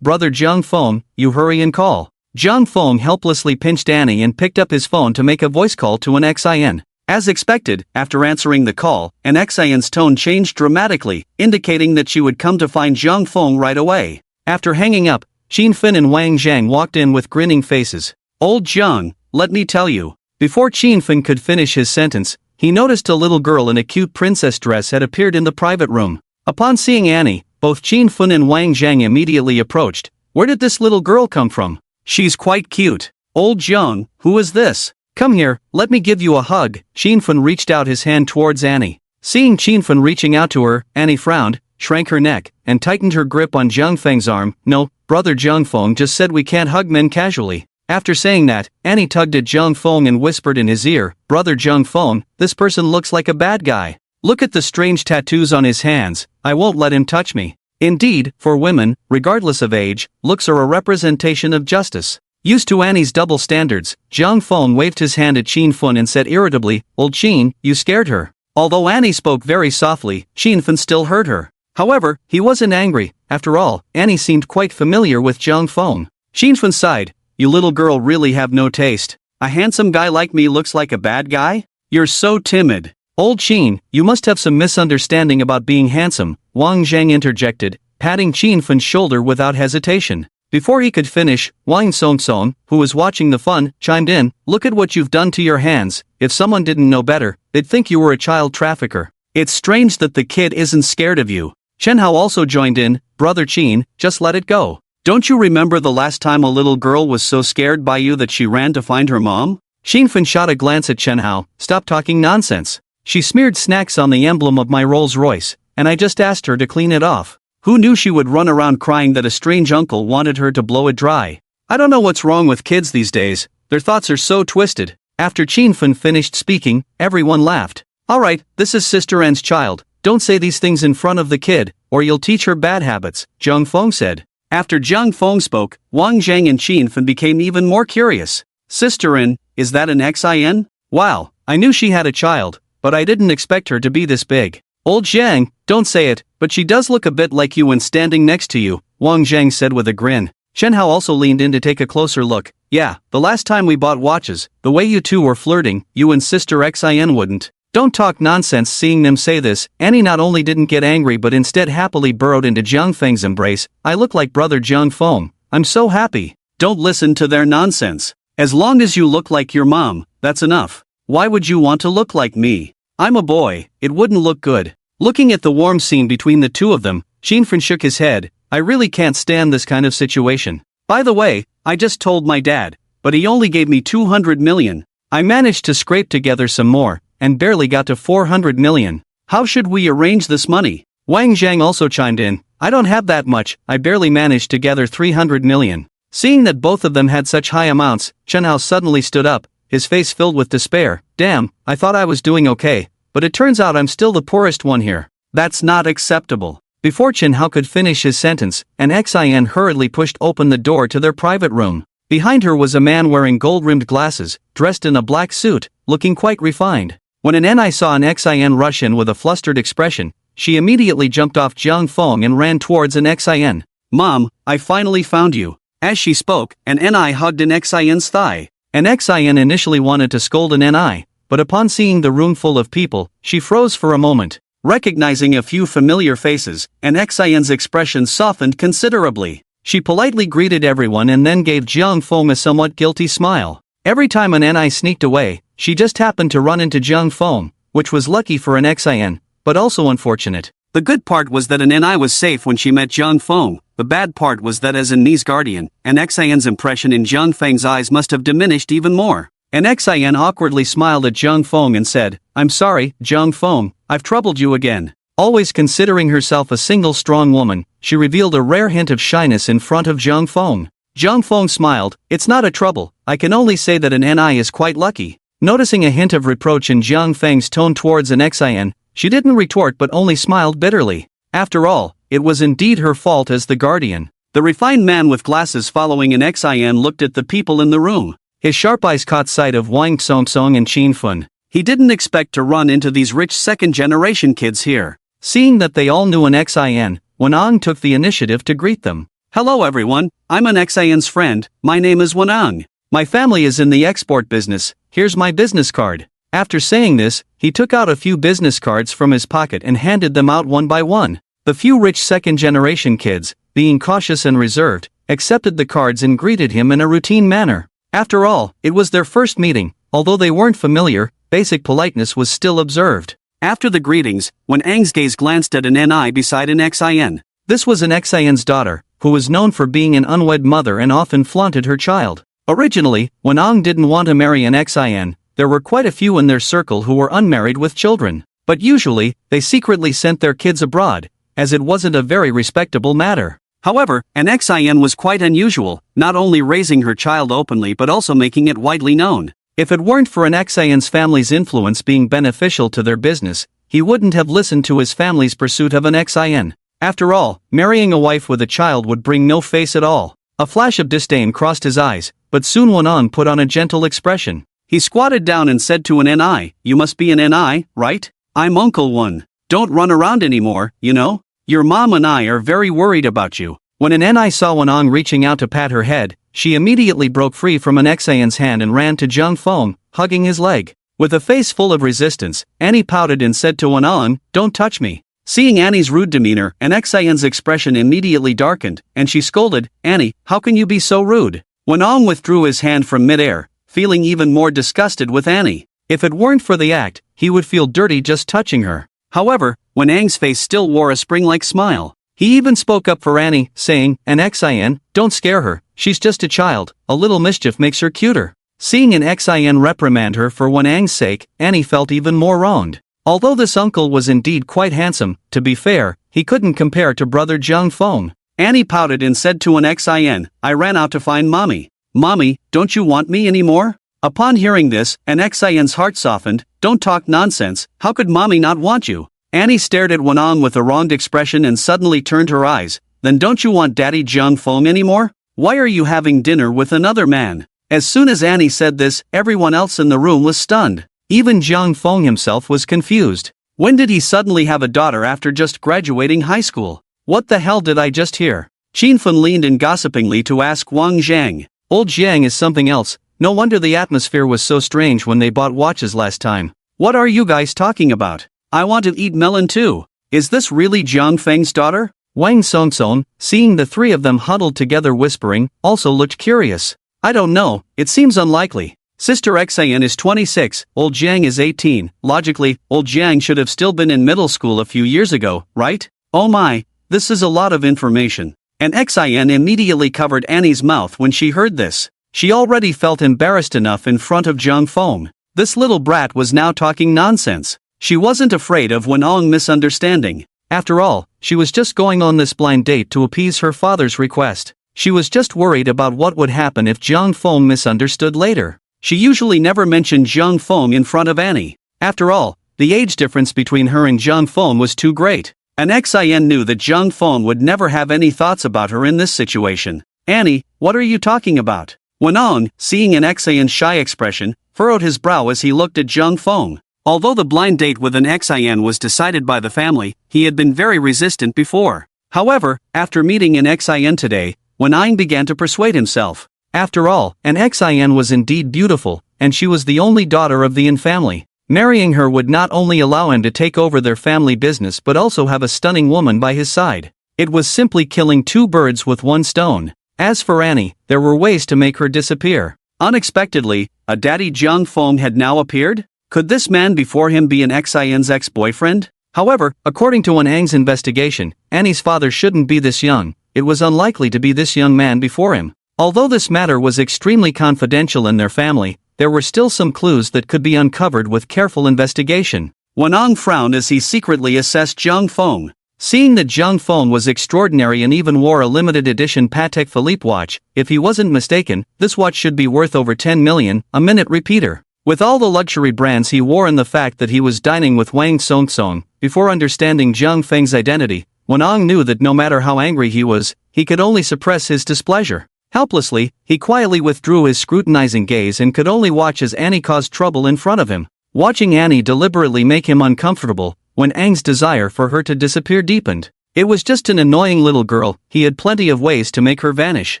brother Zhang Feng, you hurry and call. Zhang Feng helplessly pinched Annie and picked up his phone to make a voice call to an Xin. As expected, after answering the call, an Xin's tone changed dramatically, indicating that she would come to find Zhang Feng right away. After hanging up, Xin Fin and Wang Zhang walked in with grinning faces. Old Zhang, let me tell you. Before Xin Fin could finish his sentence, he noticed a little girl in a cute princess dress had appeared in the private room. Upon seeing Annie, both Xin Fin and Wang Zhang immediately approached. Where did this little girl come from? She's quite cute. Old Zhang, who is this? Come here, let me give you a hug. Xin Fin reached out his hand towards Annie. Seeing Xin Fin reaching out to her, Annie frowned, shrank her neck, and tightened her grip on Zhang Feng's arm. No, brother Zhang Feng just said we can't hug men casually. After saying that, Annie tugged at Zhang Feng and whispered in his ear, Brother Zhang Feng, this person looks like a bad guy. Look at the strange tattoos on his hands, I won't let him touch me. Indeed, for women, regardless of age, looks are a representation of justice. Used to Annie's double standards, Zhang Feng waved his hand at Xin Fin and said irritably, Old Xin, you scared her. Although Annie spoke very softly, Xin Fin still heard her. However, he wasn't angry. After all, Annie seemed quite familiar with Zhang Feng. Xin Fin sighed. You little girl really have no taste. A handsome guy like me looks like a bad guy? You're so timid. Old Xin, you must have some misunderstanding about being handsome, Wang Zhang interjected, patting Xin Fin's shoulder without hesitation. Before he could finish, Wang Songsong, who was watching the fun, chimed in, Look at what you've done to your hands. If someone didn't know better, they'd think you were a child trafficker. It's strange that the kid isn't scared of you. Chen Hao also joined in, Brother Qin, just let it go. Don't you remember the last time a little girl was so scared by you that she ran to find her mom? Xin Fin shot a glance at Chen Hao. Stop talking nonsense. She smeared snacks on the emblem of my Rolls Royce, and I just asked her to clean it off. Who knew she would run around crying that a strange uncle wanted her to blow it dry? I don't know what's wrong with kids these days, their thoughts are so twisted. After Qin Fin finished speaking, everyone laughed. Alright, this is Sister N's child, don't say these things in front of the kid, or you'll teach her bad habits, Zhang Feng said. After Zhang Feng spoke, Wang Zhang and Qin Fin became even more curious. Sister N, is that an Xin? Wow, I knew she had a child, but I didn't expect her to be this big. Old Zhang, don't say it, but she does look a bit like you when standing next to you, Wang Zhang said with a grin. Chen Hao also leaned in to take a closer look. Yeah, the last time we bought watches, the way you two were flirting, you and Sister Xin wouldn't. Don't talk nonsense. Seeing them say this, Annie not only didn't get angry but instead happily burrowed into Zhang Feng's embrace. I look like brother Zhang Feng. I'm so happy. Don't listen to their nonsense. As long as you look like your mom, that's enough. Why would you want to look like me? I'm a boy, it wouldn't look good. Looking at the warm scene between the two of them, Xin Fin shook his head. I really can't stand this kind of situation. By the way, I just told my dad, but he only gave me 200 million. I managed to scrape together some more, and barely got to 400 million. How should we arrange this money? Wang Zhang also chimed in, I don't have that much, I barely managed to gather 300 million. Seeing that both of them had such high amounts, Chen Hao suddenly stood up, his face filled with despair. Damn, I thought I was doing okay, but it turns out I'm still the poorest one here. That's not acceptable. Before Chen Hao could finish his sentence, an Xin hurriedly pushed open the door to their private room. Behind her was a man wearing gold-rimmed glasses, dressed in a black suit, looking quite refined. When an Ni saw an Xin rush in with a flustered expression, she immediately jumped off Jiang Feng and ran towards an Xin. Mom, I finally found you. As she spoke, an Ni hugged an Xin's thigh. An Xin initially wanted to scold an Ni, but upon seeing the room full of people, she froze for a moment. Recognizing a few familiar faces, an Xin's expression softened considerably. She politely greeted everyone and then gave Jiang Feng a somewhat guilty smile. Every time an Ni sneaked away, she just happened to run into Jiang Feng, which was lucky for an Xin, but also unfortunate. The good part was that an Ni was safe when she met Jiang Feng. The bad part was that as an Ni's guardian, an Xin's impression in Jiang Feng's eyes must have diminished even more. An Xin awkwardly smiled at Jiang Feng and said, I'm sorry, Jiang Feng, I've troubled you again. Always considering herself a single strong woman, she revealed a rare hint of shyness in front of Jiang Feng. Jiang Feng smiled, it's not a trouble, I can only say that an Ni is quite lucky. Noticing a hint of reproach in Jiang Feng's tone towards an Xin, she didn't retort but only smiled bitterly. After all, it was indeed her fault as the guardian. The refined man with glasses following an Xin looked at the people in the room. His sharp eyes caught sight of Wang Song and Qin Fun. He didn't expect to run into these rich second-generation kids here. Seeing that they all knew an Xin, Wanang took the initiative to greet them. Hello everyone, I'm an Xin's friend, my name is Wanang. My family is in the export business, here's my business card. After saying this, he took out a few business cards from his pocket and handed them out one by one. The few rich second-generation kids, being cautious and reserved, accepted the cards and greeted him in a routine manner. After all, it was their first meeting, although they weren't familiar, basic politeness was still observed. After the greetings, Wanang's gaze glanced at an Ni beside an Xin. This was an Xin's daughter, who was known for being an unwed mother and often flaunted her child. Originally, Wanang didn't want to marry an Xin, there were quite a few in their circle who were unmarried with children. But usually, they secretly sent their kids abroad, as it wasn't a very respectable matter. However, an Xin was quite unusual, not only raising her child openly but also making it widely known. If it weren't for an Xin's family's influence being beneficial to their business, he wouldn't have listened to his family's pursuit of an Xin. After all, marrying a wife with a child would bring no face at all. A flash of disdain crossed his eyes, but soon Wanang put on a gentle expression. He squatted down and said to an Ni, you must be an Ni, right? I'm Uncle One. Don't run around anymore, you know? Your mom and I are very worried about you. When an Ni saw Wanang reaching out to pat her head, she immediately broke free from an Xin's hand and ran to Jiang Feng, hugging his leg. With a face full of resistance, Annie pouted and said to Wanang, don't touch me. Seeing Annie's rude demeanor, an Xin's expression immediately darkened, and she scolded, Annie, how can you be so rude? Wanang withdrew his hand from midair, feeling even more disgusted with Annie. If it weren't for the act, he would feel dirty just touching her. However, Wanang's face still wore a spring-like smile. He even spoke up for Annie, saying, an Xin, don't scare her, she's just a child, a little mischief makes her cuter. Seeing an Xin reprimand her for Wanang's sake, Annie felt even more wronged. Although this uncle was indeed quite handsome, to be fair, he couldn't compare to brother Jiang Feng. Annie pouted and said to an Xin, I ran out to find mommy. Mommy, don't you want me anymore? Upon hearing this, an Xin's heart softened, don't talk nonsense, how could mommy not want you? Annie stared at Wanang with a wronged expression and suddenly turned her eyes. Then don't you want Daddy Jiang Feng anymore? Why are you having dinner with another man? As soon as Annie said this, everyone else in the room was stunned. Even Jiang Feng himself was confused. When did he suddenly have a daughter after just graduating high school? What the hell did I just hear? Qin Fun leaned in gossipingly to ask Wang Zhang. Old Jiang is something else, no wonder the atmosphere was so strange when they bought watches last time. What are you guys talking about? I want to eat melon too. Is this really Jiang Feng's daughter? Wang Songson, seeing the three of them huddled together whispering, also looked curious. I don't know, it seems unlikely. Sister Xin is 26, old Jiang is 18, logically, old Jiang should have still been in middle school a few years ago, right? Oh my, this is a lot of information. An XIN immediately covered Annie's mouth when she heard this. She already felt embarrassed enough in front of Jung Fong. This little brat was now talking nonsense. She wasn't afraid of Wenong misunderstanding. After all, she was just going on this blind date to appease her father's request. She was just worried about what would happen if Jung Fong misunderstood later. She usually never mentioned Jung Fong in front of Annie. After all, the age difference between her and Jung Fong was too great. An XIN knew that Jung Fong would never have any thoughts about her in this situation. Annie, what are you talking about? Wenong, seeing an XIN's shy expression, furrowed his brow as he looked at Jung Fong. Although the blind date with an XIN was decided by the family, he had been very resistant before. However, after meeting an XIN today, Wenong began to persuade himself. After all, an XIN was indeed beautiful, and she was the only daughter of the Yin family. Marrying her would not only allow him to take over their family business but also have a stunning woman by his side. It was simply killing two birds with one stone. As for Annie, there were ways to make her disappear. Unexpectedly, a daddy Jung Fong had now appeared? Could this man before him be an XIN's ex-boyfriend? However, according to Wenong's investigation, Annie's father shouldn't be this young. It was unlikely to be this young man before him. Although this matter was extremely confidential in their family, there were still some clues that could be uncovered with careful investigation. Wenong frowned as he secretly assessed Jung Fong. Seeing that Jung Fong was extraordinary and even wore a limited edition Patek Philippe watch, if he wasn't mistaken, this watch should be worth over 10 million, a minute repeater. With all the luxury brands he wore and the fact that he was dining with Wang Songsong, before understanding Jung Feng's identity, Wenong knew that no matter how angry he was, he could only suppress his displeasure. Helplessly, he quietly withdrew his scrutinizing gaze and could only watch as Annie caused trouble in front of him. Watching Annie deliberately make him uncomfortable, Wenong's desire for her to disappear deepened. It was just an annoying little girl, he had plenty of ways to make her vanish.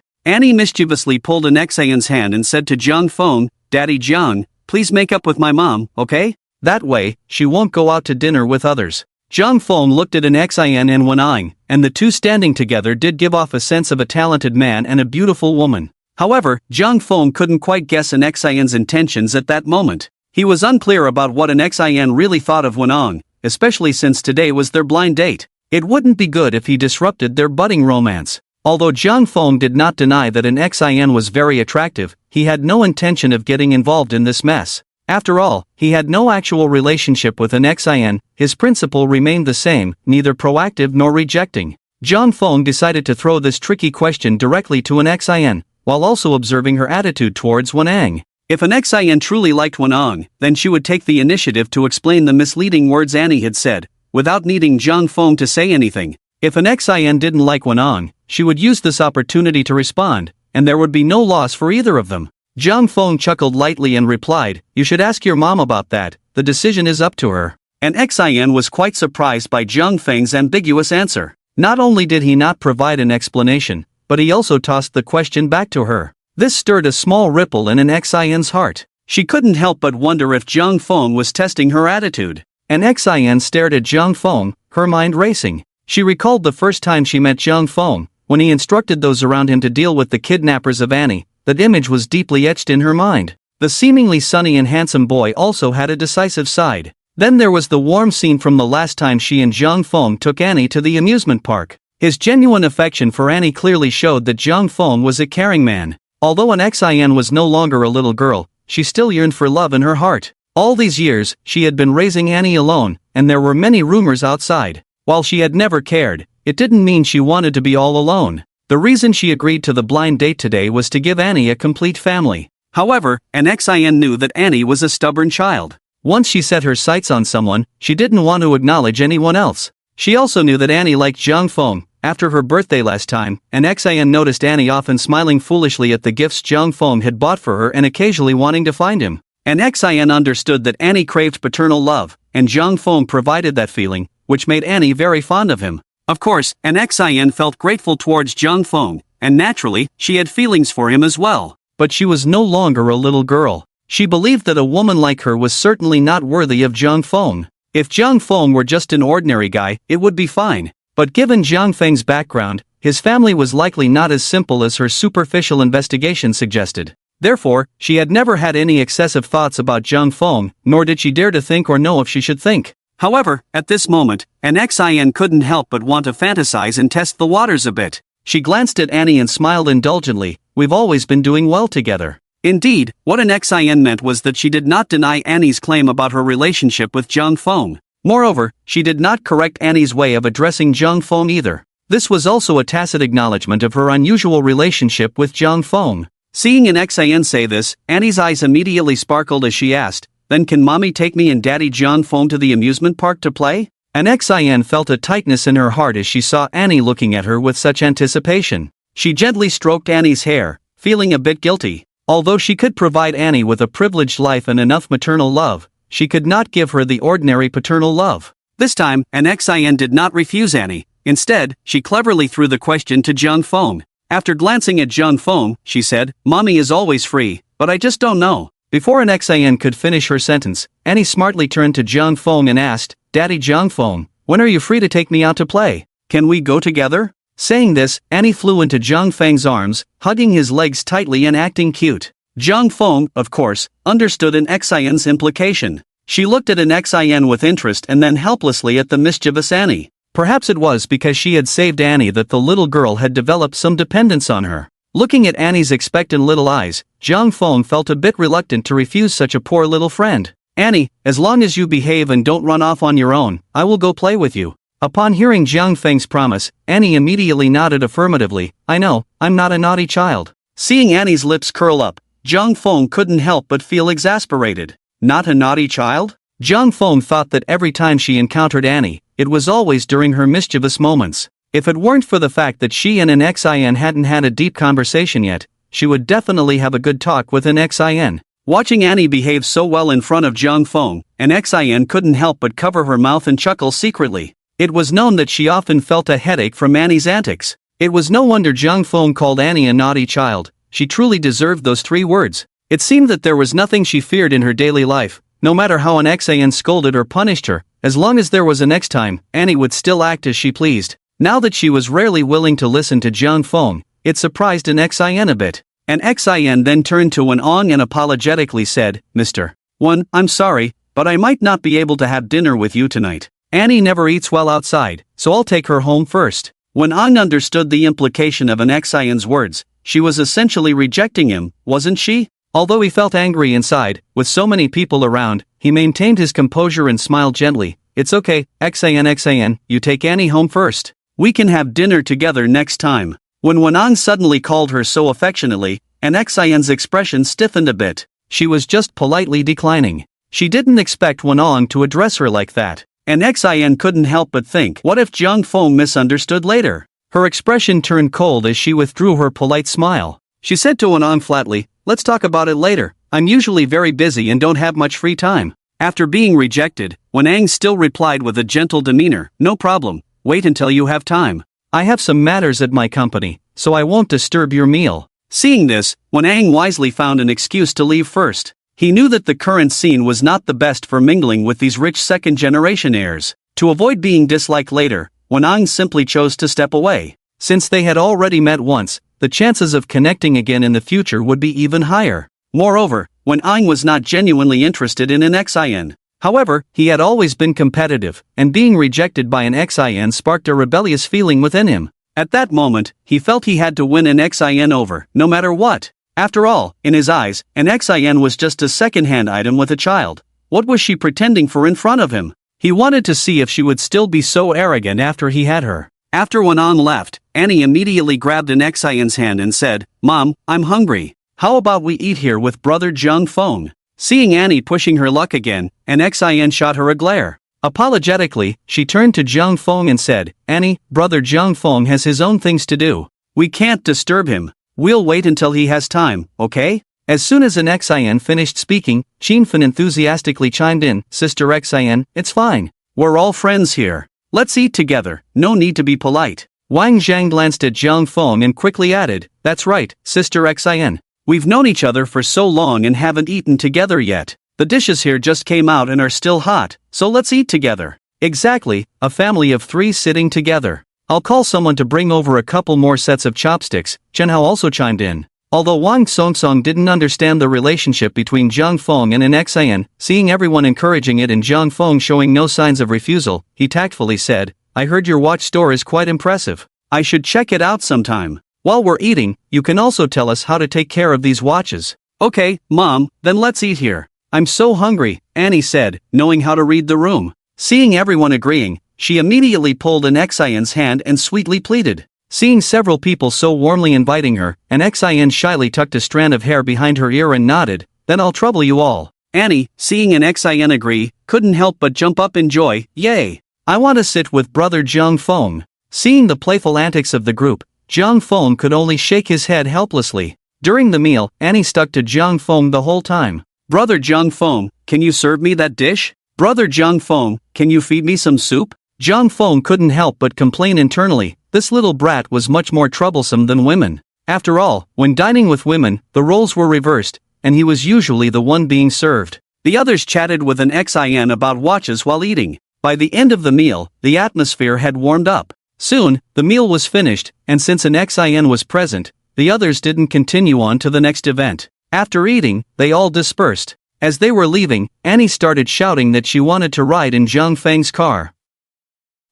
Annie mischievously pulled an XIN's hand and said to Jung Fong, "Daddy Jung, please make up with my mom, okay? That way, she won't go out to dinner with others." Jung Fong looked at an XIN and Wenong, and the two standing together did give off a sense of a talented man and a beautiful woman. However, Jung Fong couldn't quite guess an XIN's intentions at that moment. He was unclear about what an XIN really thought of Wenong, especially since today was their blind date. It wouldn't be good if he disrupted their budding romance. Although Jung Fong did not deny that an XIN was very attractive, he had no intention of getting involved in this mess. After all, he had no actual relationship with an XIN, his principle remained the same, neither proactive nor rejecting. Jung Fong decided to throw this tricky question directly to an XIN, while also observing her attitude towards Wenong. If an XIN truly liked Wenong, then she would take the initiative to explain the misleading words Annie had said, without needing Jung Fong to say anything. If an XIN didn't like Wenong, she would use this opportunity to respond, and there would be no loss for either of them. Jung Fong chuckled lightly and replied, "You should ask your mom about that, the decision is up to her." An XIN was quite surprised by Jung Feng's ambiguous answer. Not only did he not provide an explanation, but he also tossed the question back to her. This stirred a small ripple in an XIN's heart. She couldn't help but wonder if Jung Fong was testing her attitude. An XIN stared at Jung Fong, her mind racing. She recalled the first time she met Jung Fong, when he instructed those around him to deal with the kidnappers of Annie. That image was deeply etched in her mind. The seemingly sunny and handsome boy also had a decisive side. Then there was the warm scene from the last time she and Jung Fong took Annie to the amusement park. His genuine affection for Annie clearly showed that Jung Fong was a caring man. Although an XIN was no longer a little girl, she still yearned for love in her heart. All these years, she had been raising Annie alone, and there were many rumors outside. While she had never cared, it didn't mean she wanted to be all alone. The reason she agreed to the blind date today was to give Annie a complete family. However, an XIN knew that Annie was a stubborn child. Once she set her sights on someone, she didn't want to acknowledge anyone else. She also knew that Annie liked Jung Fong. After her birthday last time, an XIN noticed Annie often smiling foolishly at the gifts Jung Fong had bought for her and occasionally wanting to find him. An XIN understood that Annie craved paternal love, and Jung Fong provided that feeling, which made Annie very fond of him. Of course, an XIN felt grateful towards Jung Fong, and naturally, she had feelings for him as well. But she was no longer a little girl. She believed that a woman like her was certainly not worthy of Jung Fong. If Jung Fong were just an ordinary guy, it would be fine. But given Jung Feng's background, his family was likely not as simple as her superficial investigation suggested. Therefore, she had never had any excessive thoughts about Jung Fong, nor did she dare to think or know if she should think. However, at this moment, an XIN couldn't help but want to fantasize and test the waters a bit. She glanced at Annie and smiled indulgently. We've always been doing well together. Indeed, what an XIN meant was that she did not deny Annie's claim about her relationship with Jung Fong. Moreover, she did not correct Annie's way of addressing Jung Fong either. This was also a tacit acknowledgement of her unusual relationship with Jung Fong. Seeing an XIN say this, Annie's eyes immediately sparkled as she asked, "Then can mommy take me and daddy Jung Fong to the amusement park to play?" An XIN felt a tightness in her heart as she saw Annie looking at her with such anticipation. She gently stroked Annie's hair, feeling a bit guilty. Although she could provide Annie with a privileged life and enough maternal love, she could not give her the ordinary paternal love. This time, an XIN did not refuse Annie. Instead, she cleverly threw the question to Jung Fong. After glancing at Jung Fong, she said, "Mommy is always free, but I just don't know." Before an XIN could finish her sentence, Annie smartly turned to Jung Fong and asked, "Daddy Jung Fong, when are you free to take me out to play? Can we go together?" Saying this, Annie flew into Jung Feng's arms, hugging his legs tightly and acting cute. Jung Fong, of course, understood an XIN's implication. She looked at an XIN with interest and then helplessly at the mischievous Annie. Perhaps it was because she had saved Annie that the little girl had developed some dependence on her. Looking at Annie's expectant little eyes, Jung Fong felt a bit reluctant to refuse such a poor little friend. "Annie, as long as you behave and don't run off on your own, I will go play with you." Upon hearing Jung Feng's promise, Annie immediately nodded affirmatively. "I know, I'm not a naughty child." Seeing Annie's lips curl up, Jung Fong couldn't help but feel exasperated. Not a naughty child? Jung Fong thought that every time she encountered Annie, it was always during her mischievous moments. If it weren't for the fact that she and an XIN hadn't had a deep conversation yet, she would definitely have a good talk with an XIN. Watching Annie behave so well in front of Jung Fong, an XIN couldn't help but cover her mouth and chuckle secretly. It was known that she often felt a headache from Annie's antics. It was no wonder Jung Fong called Annie a naughty child. She truly deserved those 3 words. It seemed that there was nothing she feared in her daily life. No matter how an XIN scolded or punished her, as long as there was a next time, Annie would still act as she pleased. Now that she was rarely willing to listen to Jung Fong, it surprised an XIN a bit. An XIN then turned to Wan Ong and apologetically said, "Mr. Wan, I'm sorry, but I might not be able to have dinner with you tonight. Annie never eats well outside, so I'll take her home first." When Ong understood the implication of an XIN's words, she was essentially rejecting him, wasn't she? Although he felt angry inside, with so many people around, he maintained his composure and smiled gently. "It's okay, XIN, you take Annie home first. We can have dinner together next time." When Wanong suddenly called her so affectionately, an XIN's expression stiffened a bit. She was just politely declining. She didn't expect Wanong to address her like that. An XIN couldn't help but think, what if Jung Fong misunderstood later? Her expression turned cold as she withdrew her polite smile. She said to Wanong flatly, "Let's talk about it later. I'm usually very busy and don't have much free time." After being rejected, Wanong still replied with a gentle demeanor, "No problem, wait until you have time. I have some matters at my company, so I won't disturb your meal." Seeing this, Wanong wisely found an excuse to leave first. He knew that the current scene was not the best for mingling with these rich second-generation heirs. To avoid being disliked later, Wanong simply chose to step away. Since they had already met once, the chances of connecting again in the future would be even higher. Moreover, Wanong was not genuinely interested in an XIN. However, he had always been competitive, and being rejected by an XIN sparked a rebellious feeling within him. At that moment, he felt he had to win an XIN over, no matter what. After all, in his eyes, an XIN was just a second-hand item with a child. What was she pretending for in front of him? He wanted to see if she would still be so arrogant after he had her. After Wanong left, Annie immediately grabbed an XIN's hand and said, "Mom, I'm hungry. How about we eat here with brother Jung Fong?" Seeing Annie pushing her luck again, an XIN shot her a glare. Apologetically, she turned to Jung Fong and said, "Annie, brother Jung Fong has his own things to do. We can't disturb him. We'll wait until he has time, okay?" As soon as an XIN finished speaking, Chinfan enthusiastically chimed in, "Sister XIN, it's fine. We're all friends here. Let's eat together, no need to be polite." Wang Zhang glanced at Jung Fong and quickly added, "That's right, Sister XIN. We've known each other for so long and haven't eaten together yet. The dishes here just came out and are still hot, so let's eat together." Exactly, a family of 3 sitting together. "I'll call someone to bring over a couple more sets of chopsticks," Chen Hao also chimed in. Although Wang Songsong didn't understand the relationship between Jung Fong and an XIN, seeing everyone encouraging it and Jung Fong showing no signs of refusal, he tactfully said, "I heard your watch store is quite impressive. I should check it out sometime. While we're eating, you can also tell us how to take care of these watches. Okay, Mom, then let's eat here. I'm so hungry, Annie said, knowing how to read the room. Seeing everyone agreeing, she immediately pulled an Xian's hand and sweetly pleaded. Seeing several people so warmly inviting her, an Xian shyly tucked a strand of hair behind her ear and nodded, "Then I'll trouble you all." Annie, seeing an Xian agree, couldn't help but jump up in joy. Yay! I want to sit with brother Jiang Feng. Seeing the playful antics of the group, Jiang Feng could only shake his head helplessly. During the meal, Annie stuck to Jiang Feng the whole time. Brother Jiang Feng, can you serve me that dish? Brother Jiang Feng, can you feed me some soup? Jiang Feng couldn't help but complain internally. This little brat was much more troublesome than women. After all, when dining with women, the roles were reversed, and he was usually the one being served. The others chatted with an Xian about watches while eating. By the end of the meal, the atmosphere had warmed up. Soon, the meal was finished, and since an Xian was present, the others didn't continue on to the next event. After eating, they all dispersed. As they were leaving, Annie started shouting that she wanted to ride in Jiang Feng's car.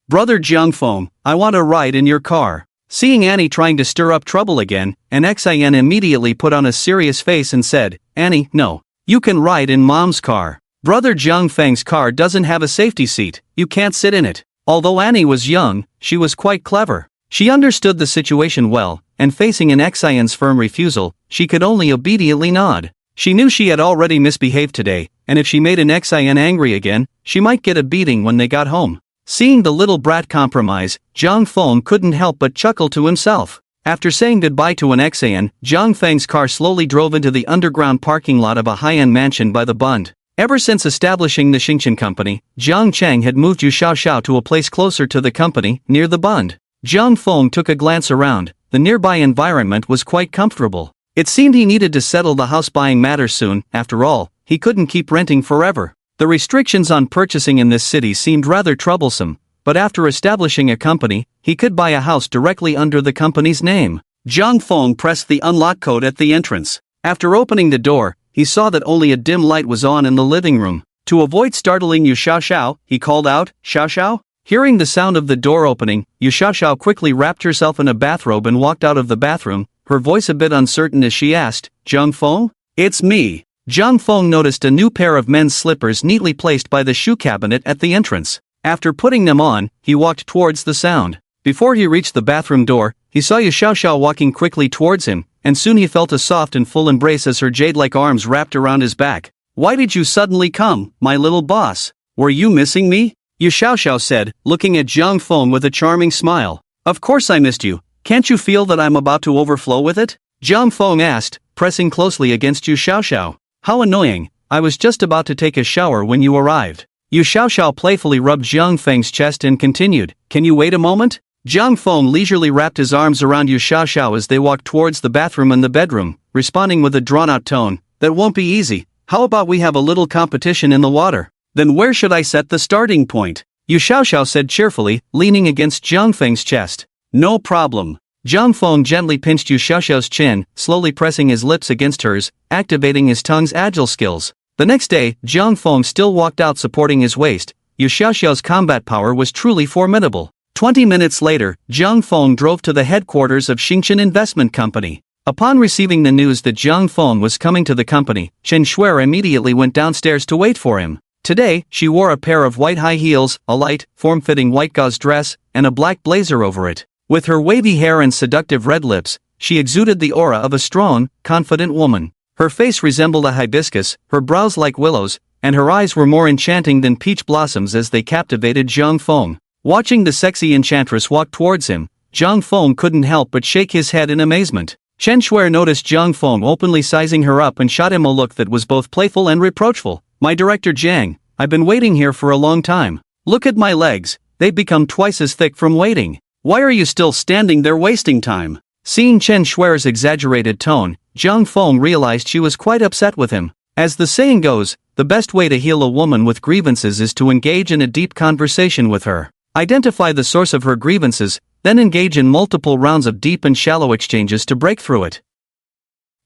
Brother Jiang Feng, I want to ride in your car. Seeing Annie trying to stir up trouble again, an Xian immediately put on a serious face and said, "Annie, no. You can ride in Mom's car. Brother Jiang Feng's car doesn't have a safety seat, you can't sit in it." Although Annie was young, she was quite clever. She understood the situation well, and facing an Xian's firm refusal, she could only obediently nod. She knew she had already misbehaved today, and if she made an Xian angry again, she might get a beating when they got home. Seeing the little brat compromise, Jiang Feng couldn't help but chuckle to himself. After saying goodbye to an Xian, Jiang Feng's car slowly drove into the underground parking lot of a high-end mansion by the Bund. Ever since establishing the Xingqian company, Jiang Cheng had moved Yu Xiaoxiao to a place closer to the company, near the Bund. Jiang Feng took a glance around. The nearby environment was quite comfortable. It seemed he needed to settle the house buying matter soon. After all, he couldn't keep renting forever. The restrictions on purchasing in this city seemed rather troublesome, but after establishing a company, he could buy a house directly under the company's name. Jiang Feng pressed the unlock code at the entrance. After opening the door, he saw that only a dim light was on in the living room. To avoid startling Yu Xiaoxiao, he called out, "Xiaoxiao?" Hearing the sound of the door opening, Yu Xiaoxiao quickly wrapped herself in a bathrobe and walked out of the bathroom, her voice a bit uncertain as she asked, "Jiang Feng? It's me." Jiang Feng noticed a new pair of men's slippers neatly placed by the shoe cabinet at the entrance. After putting them on, he walked towards the sound. Before he reached the bathroom door, he saw Yu Xiaoxiao walking quickly towards him, and soon he felt a soft and full embrace as her jade-like arms wrapped around his back. "Why did you suddenly come, my little boss? Were you missing me?" Yu Xiaoxiao said, looking at Jiang Feng with a charming smile. "Of course I missed you. Can't you feel that I'm about to overflow with it?" Jiang Feng asked, pressing closely against Yu Xiaoxiao. "How annoying, I was just about to take a shower when you arrived." Yu Xiaoxiao playfully rubbed Jiang Feng's chest and continued, "Can you wait a moment?" Jiang Feng leisurely wrapped his arms around Yu Xiaoxiao as they walked towards the bathroom and the bedroom, responding with a drawn-out tone, "That won't be easy. How about we have a little competition in the water?" "Then where should I set the starting point?" Yu Xiaoxiao said cheerfully, leaning against Jiang Feng's chest. "No problem." Jiang Feng gently pinched Yu Xiaoxiao's chin, slowly pressing his lips against hers, activating his tongue's agile skills. The next day, Jiang Feng still walked out supporting his waist. Yu Xiaoxiao's combat power was truly formidable. 20 minutes later, Jiang Feng drove to the headquarters of Xingqian Investment Company. Upon receiving the news that Jiang Feng was coming to the company, Chen Shuer immediately went downstairs to wait for him. Today, she wore a pair of white high heels, a light, form-fitting white gauze dress, and a black blazer over it. With her wavy hair and seductive red lips, she exuded the aura of a strong, confident woman. Her face resembled a hibiscus, her brows like willows, and her eyes were more enchanting than peach blossoms as they captivated Jiang Feng. Watching the sexy enchantress walk towards him, Jiang Feng couldn't help but shake his head in amazement. Chen Shuer noticed Jiang Feng openly sizing her up and shot him a look that was both playful and reproachful. "My director Jiang, I've been waiting here for a long time. Look at my legs, they've become twice as thick from waiting. Why are you still standing there wasting time?" Seeing Chen Shuer's exaggerated tone, Jiang Feng realized she was quite upset with him. As the saying goes, the best way to heal a woman with grievances is to engage in a deep conversation with her. Identify the source of her grievances, then engage in multiple rounds of deep and shallow exchanges to break through it.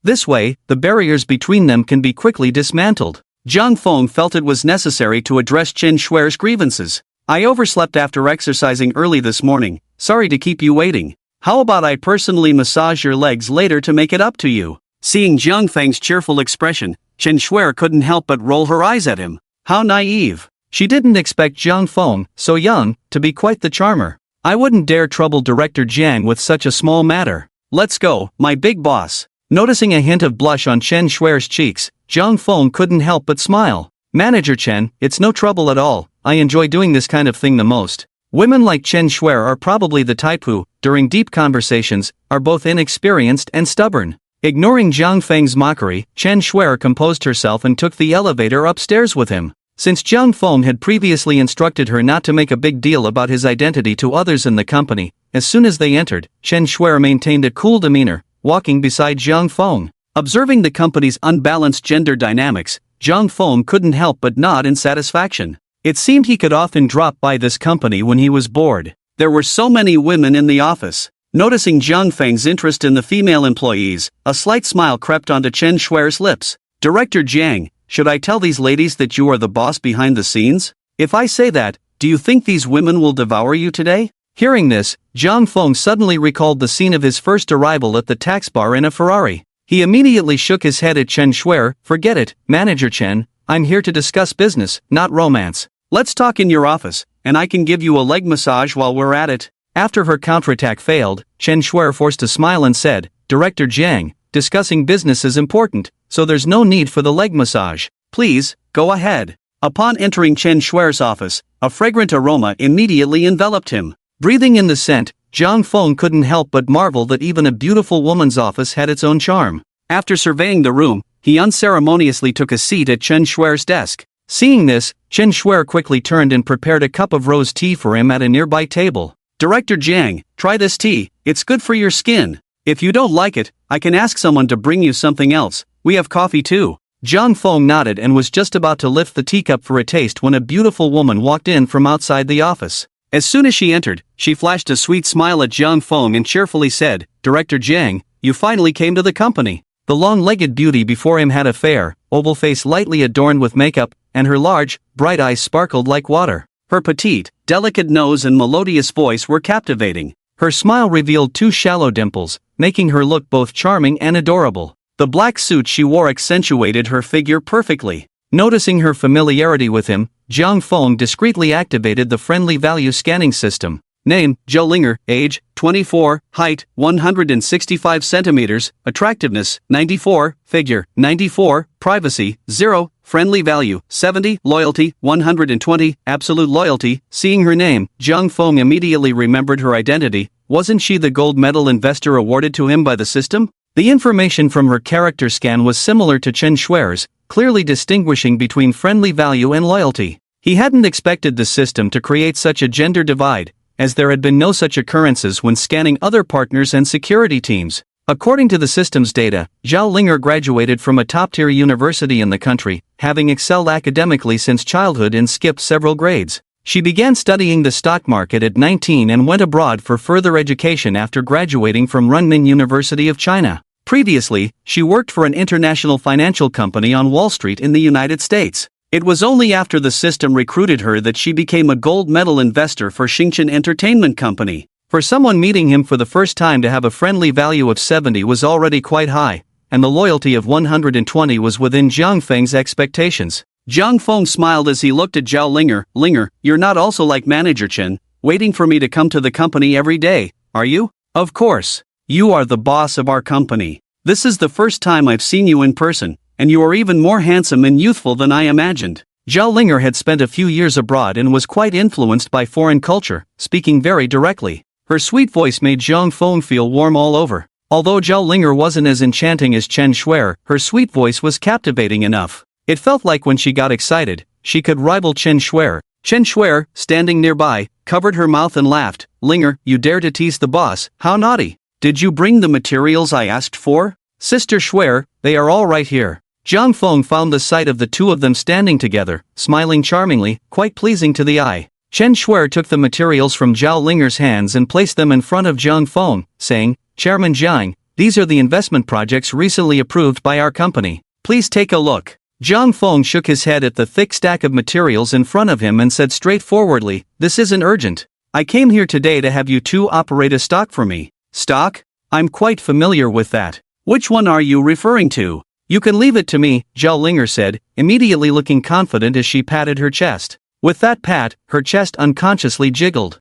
This way, the barriers between them can be quickly dismantled. Jiang Feng felt it was necessary to address Chen Shuer's grievances. "I overslept after exercising early this morning, sorry to keep you waiting." How about I personally massage your legs later to make it up to you? Seeing Jiang Feng's cheerful expression, Chen Shuer couldn't help but roll her eyes at him. How naive. She didn't expect Jiang Feng, so young, to be quite the charmer. I wouldn't dare trouble Director Jiang with such a small matter. Let's go, my big boss. Noticing a hint of blush on Chen Shuer's cheeks, Jiang Feng couldn't help but smile. Manager Chen, it's no trouble at all, I enjoy doing this kind of thing the most. Women like Chen Shuer are probably the type who, during deep conversations, are both inexperienced and stubborn. Ignoring Jiang Feng's mockery, Chen Shuer composed herself and took the elevator upstairs with him. Since Jiang Feng had previously instructed her not to make a big deal about his identity to others in the company, as soon as they entered, Chen Shuer maintained a cool demeanor, walking beside Jiang Feng. Observing the company's unbalanced gender dynamics, Jiang Feng couldn't help but nod in satisfaction. It seemed he could often drop by this company when he was bored. There were so many women in the office. Noticing Jiang Feng's interest in the female employees, a slight smile crept onto Chen Shuer's lips. Director Jiang, should I tell these ladies that you are the boss behind the scenes? If I say that, do you think these women will devour you today? Hearing this, Jiang Feng suddenly recalled the scene of his first arrival at the tax bar in a Ferrari. He immediately shook his head at Chen Shuer. Forget it, Manager Chen, I'm here to discuss business, not romance. Let's talk in your office, and I can give you a leg massage while we're at it. After her counterattack failed, Chen Shuer forced a smile and said, Director Jiang, discussing business is important, so there's no need for the leg massage. Please, go ahead. Upon entering Chen Shuer's office, a fragrant aroma immediately enveloped him. Breathing in the scent, Jiang Feng couldn't help but marvel that even a beautiful woman's office had its own charm. After surveying the room, he unceremoniously took a seat at Chen Shuer's desk. Seeing this, Chen Shuer quickly turned and prepared a cup of rose tea for him at a nearby table. Director Jiang, try this tea, it's good for your skin. If you don't like it, I can ask someone to bring you something else. We have coffee too. Jiang Feng nodded and was just about to lift the teacup for a taste when a beautiful woman walked in from outside the office. As soon as she entered, she flashed a sweet smile at Jiang Feng and cheerfully said, Director Jiang, you finally came to the company. The long-legged beauty before him had a fair, oval face lightly adorned with makeup, and her large, bright eyes sparkled like water. Her petite, delicate nose and melodious voice were captivating. Her smile revealed two shallow dimples, making her look both charming and adorable. The black suit she wore accentuated her figure perfectly. Noticing her familiarity with him, Jiang Feng discreetly activated the friendly value scanning system. Name, Joe Linger, age, 24, height, 165 centimeters, attractiveness, 94, figure, 94, privacy, 0, friendly value, 70, loyalty, 120, absolute loyalty. Seeing her name, Jiang Feng immediately remembered her identity. Wasn't she the gold medal investor awarded to him by the system? The information from her character scan was similar to Chen Shuer's, clearly distinguishing between friendly value and loyalty. He hadn't expected the system to create such a gender divide, as there had been no such occurrences when scanning other partners and security teams. According to the system's data, Zhao Linger graduated from a top-tier university in the country, having excelled academically since childhood and skipped several grades. She began studying the stock market at 19 and went abroad for further education after graduating from Renmin University of China. Previously, she worked for an international financial company on Wall Street in the United States. It was only after the system recruited her that she became a gold medal investor for Xingchen Entertainment Company. For someone meeting him for the first time to have a friendly value of 70 was already quite high, and the loyalty of 120 was within Jiang Feng's expectations. Jiang Feng smiled as he looked at Zhao Linger. Linger, you're not also like Manager Chen, waiting for me to come to the company every day, are you? Of course. You are the boss of our company. This is the first time I've seen you in person, and you are even more handsome and youthful than I imagined. Zhao Linger had spent a few years abroad and was quite influenced by foreign culture, speaking very directly. Her sweet voice made Jiang Feng feel warm all over. Although Zhao Linger wasn't as enchanting as Chen Shuer, her sweet voice was captivating enough. It felt like when she got excited, she could rival Chen Shuer. Chen Shuer, standing nearby, covered her mouth and laughed. Linger, you dare to tease the boss, how naughty. Did you bring the materials I asked for? Sister Shuer, they are all right here. Jiang Feng found the sight of the two of them standing together, smiling charmingly, quite pleasing to the eye. Chen Shuer took the materials from Zhao Linger's hands and placed them in front of Jiang Feng, saying, Chairman Jiang, these are the investment projects recently approved by our company. Please take a look. Jiang Feng shook his head at the thick stack of materials in front of him and said straightforwardly, this isn't urgent. I came here today to have you two operate a stock for me. Stock? I'm quite familiar with that. Which one are you referring to? You can leave it to me, Zhao Linger said, immediately looking confident as she patted her chest. With that pat, her chest unconsciously jiggled.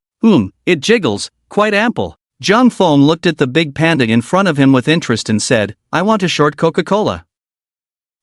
It jiggles, quite ample. Zhang Feng looked at the big panda in front of him with interest and said, I want a short Coca-Cola.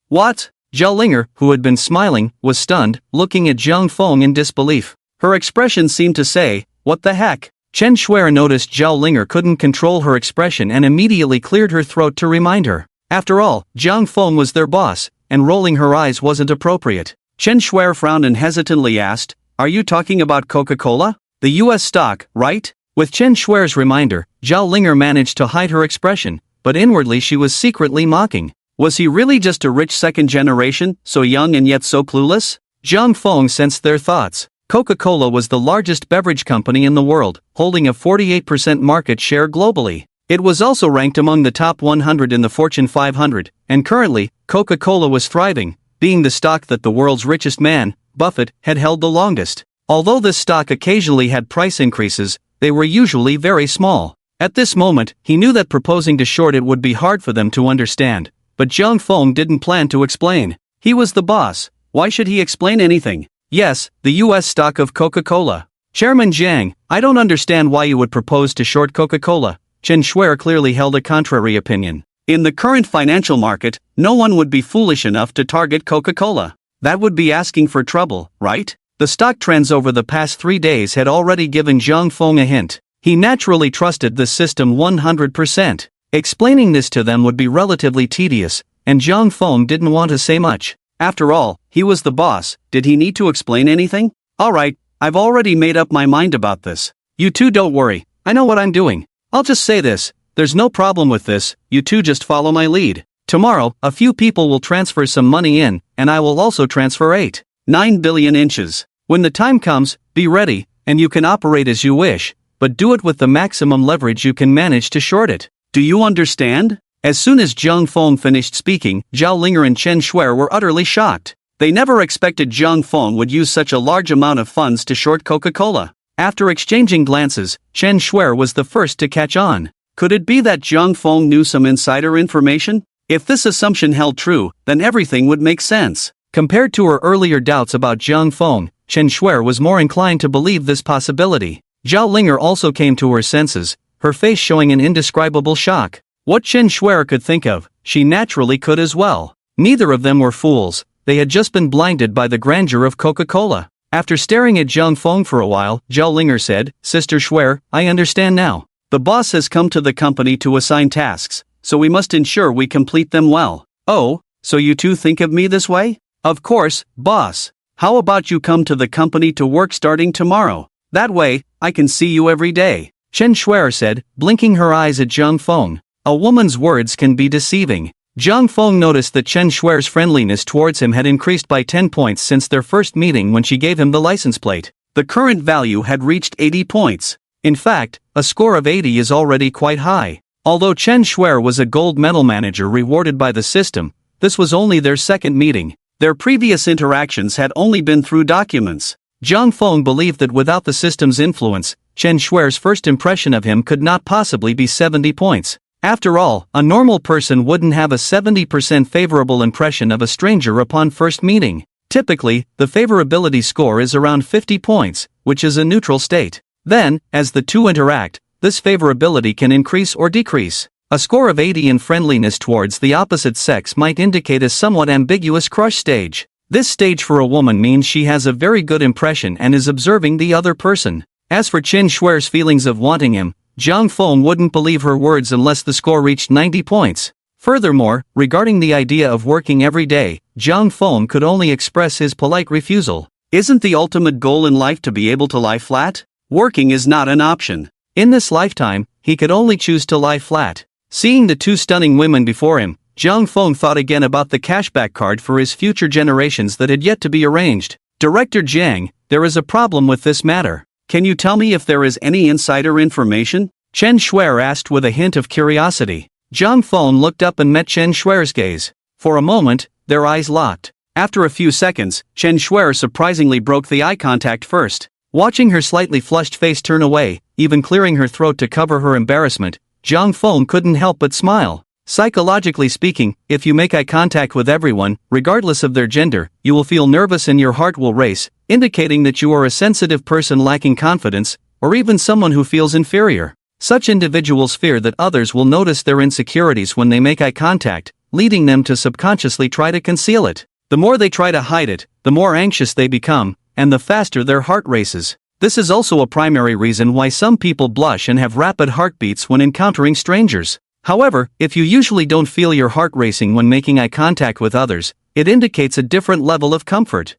What? Zhao Linger, who had been smiling, was stunned, looking at Zhang Feng in disbelief. Her expression seemed to say, what the heck? Chen Shuer noticed Zhao Linger couldn't control her expression and immediately cleared her throat to remind her. After all, Zhang Feng was their boss, and rolling her eyes wasn't appropriate. Chen Shuer frowned and hesitantly asked, are you talking about Coca-Cola? The US stock, right? With Chen Shuer's reminder, Zhao Linger managed to hide her expression, but inwardly she was secretly mocking. Was he really just a rich second generation, so young and yet so clueless? Zhang Feng sensed their thoughts. Coca-Cola was the largest beverage company in the world, holding a 48% market share globally. It was also ranked among the top 100 in the Fortune 500, and currently, Coca-Cola was thriving, being the stock that the world's richest man, Buffett, had held the longest. Although this stock occasionally had price increases, they were usually very small. At this moment, he knew that proposing to short it would be hard for them to understand, but Zhang Feng didn't plan to explain. He was the boss. Why should he explain anything? Yes, the US stock of Coca-Cola. Chairman Jiang, I don't understand why you would propose to short Coca-Cola. Chen Shuer clearly held a contrary opinion. In the current financial market, no one would be foolish enough to target Coca-Cola. That would be asking for trouble, right? The stock trends over the past 3 days had already given Zhang Feng a hint. He naturally trusted the system 100%. Explaining this to them would be relatively tedious, and Zhang Feng didn't want to say much. After all, he was the boss. Did he need to explain anything? Alright, I've already made up my mind about this. You two don't worry, I know what I'm doing. I'll just say this, there's no problem with this, you two just follow my lead. Tomorrow, a few people will transfer some money in, and I will also transfer 8.9 billion inches. When the time comes, be ready, and you can operate as you wish, but do it with the maximum leverage you can manage to short it. Do you understand? As soon as Zhang Feng finished speaking, Zhao Linger and Chen Shuer were utterly shocked. They never expected Zhang Feng would use such a large amount of funds to short Coca-Cola. After exchanging glances, Chen Shuer was the first to catch on. Could it be that Zhang Feng knew some insider information? If this assumption held true, then everything would make sense. Compared to her earlier doubts about Zhang Feng, Chen Shuer was more inclined to believe this possibility. Zhao Linger also came to her senses, her face showing an indescribable shock. What Chen Shuer could think of, she naturally could as well. Neither of them were fools, they had just been blinded by the grandeur of Coca-Cola. After staring at Zhang Feng for a while, Zhao Linger said, Sister Shuer, I understand now. The boss has come to the company to assign tasks, so we must ensure we complete them well. Oh, so you two think of me this way? Of course, boss. How about you come to the company to work starting tomorrow? That way, I can see you every day. Chen Shuer said, blinking her eyes at Zhang Feng. A woman's words can be deceiving. Zhang Feng noticed that Chen Shuer's friendliness towards him had increased by 10 points since their first meeting when she gave him the license plate. The current value had reached 80 points. In fact, a score of 80 is already quite high. Although Chen Shuer was a gold medal manager rewarded by the system, this was only their second meeting. Their previous interactions had only been through documents. Zhang Feng believed that without the system's influence, Chen Shuer's first impression of him could not possibly be 70 points. After all, a normal person wouldn't have a 70% favorable impression of a stranger upon first meeting. Typically, the favorability score is around 50 points, which is a neutral state. Then, as the two interact, this favorability can increase or decrease. A score of 80 in friendliness towards the opposite sex might indicate a somewhat ambiguous crush stage. This stage for a woman means she has a very good impression and is observing the other person. As for Chen Shuer's feelings of wanting him, Zhang Feng wouldn't believe her words unless the score reached 90 points. Furthermore, regarding the idea of working every day, Zhang Feng could only express his polite refusal. Isn't the ultimate goal in life to be able to lie flat? Working is not an option. In this lifetime, he could only choose to lie flat. Seeing the two stunning women before him, Zhang Feng thought again about the cashback card for his future generations that had yet to be arranged. Director Jiang, there is a problem with this matter. Can you tell me if there is any insider information? Chen Shuer asked with a hint of curiosity. Zhang Feng looked up and met Chen Shuer's gaze. For a moment, their eyes locked. After a few seconds, Chen Shuer surprisingly broke the eye contact first. Watching her slightly flushed face turn away, even clearing her throat to cover her embarrassment, Zhang Feng couldn't help but smile. Psychologically speaking, if you make eye contact with everyone, regardless of their gender, you will feel nervous and your heart will race, indicating that you are a sensitive person lacking confidence, or even someone who feels inferior. Such individuals fear that others will notice their insecurities when they make eye contact, leading them to subconsciously try to conceal it. The more they try to hide it, the more anxious they become, and the faster their heart races. This is also a primary reason why some people blush and have rapid heartbeats when encountering strangers. However, if you usually don't feel your heart racing when making eye contact with others, it indicates a different level of comfort.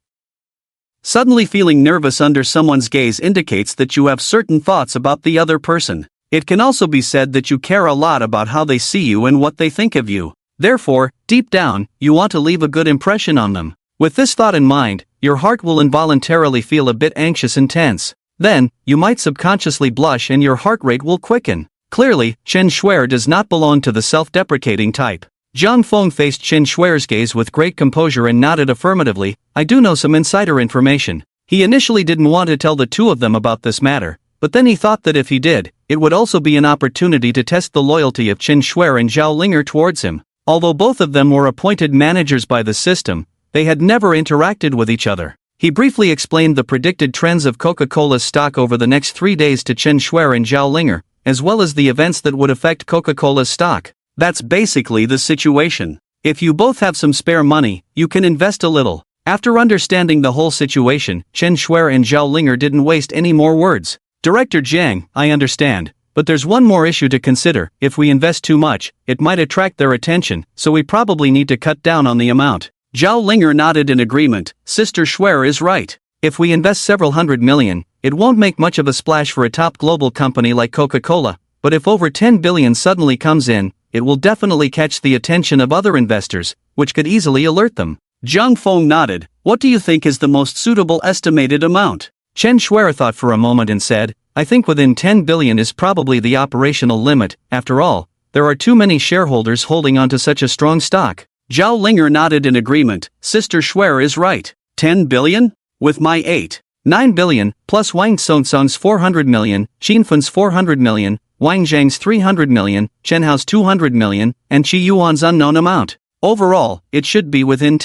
Suddenly feeling nervous under someone's gaze indicates that you have certain thoughts about the other person. It can also be said that you care a lot about how they see you and what they think of you. Therefore, deep down, you want to leave a good impression on them. With this thought in mind, your heart will involuntarily feel a bit anxious and tense. Then, you might subconsciously blush and your heart rate will quicken. Clearly, Chen Shuer does not belong to the self-deprecating type. Zhang Feng faced Chen Shuer's gaze with great composure and nodded affirmatively. I do know some insider information. He initially didn't want to tell the two of them about this matter, but then he thought that if he did, it would also be an opportunity to test the loyalty of Chen Shuer and Zhao Linger towards him. Although both of them were appointed managers by the system, they had never interacted with each other. He briefly explained the predicted trends of Coca-Cola's stock over the next 3 days to Chen Shuer and Zhao Linger, as well as the events that would affect Coca-Cola's stock. That's basically the situation. If you both have some spare money, you can invest a little. After understanding the whole situation, Chen Shuer and Zhao Linger didn't waste any more words. Director Jiang, I understand, but there's one more issue to consider. If we invest too much, it might attract their attention, so we probably need to cut down on the amount. Zhao Linger nodded in agreement. Sister Shuer is right. If we invest several hundred million, it won't make much of a splash for a top global company like Coca-Cola, but if over 10 billion suddenly comes in, it will definitely catch the attention of other investors, which could easily alert them. Zhang Feng nodded. What do you think is the most suitable estimated amount? Chen Shuer thought for a moment and said, I think within 10 billion is probably the operational limit. After all, there are too many shareholders holding onto such a strong stock. Zhao Linger nodded in agreement. Sister Shuer is right. 10 billion? With my 9 billion, plus Wang Songsong's 400 million, Xinfun's 400 million, Wang Zhang's 300 million, Chen Hao's 200 million, and Qi Yuan's unknown amount. Overall, it should be within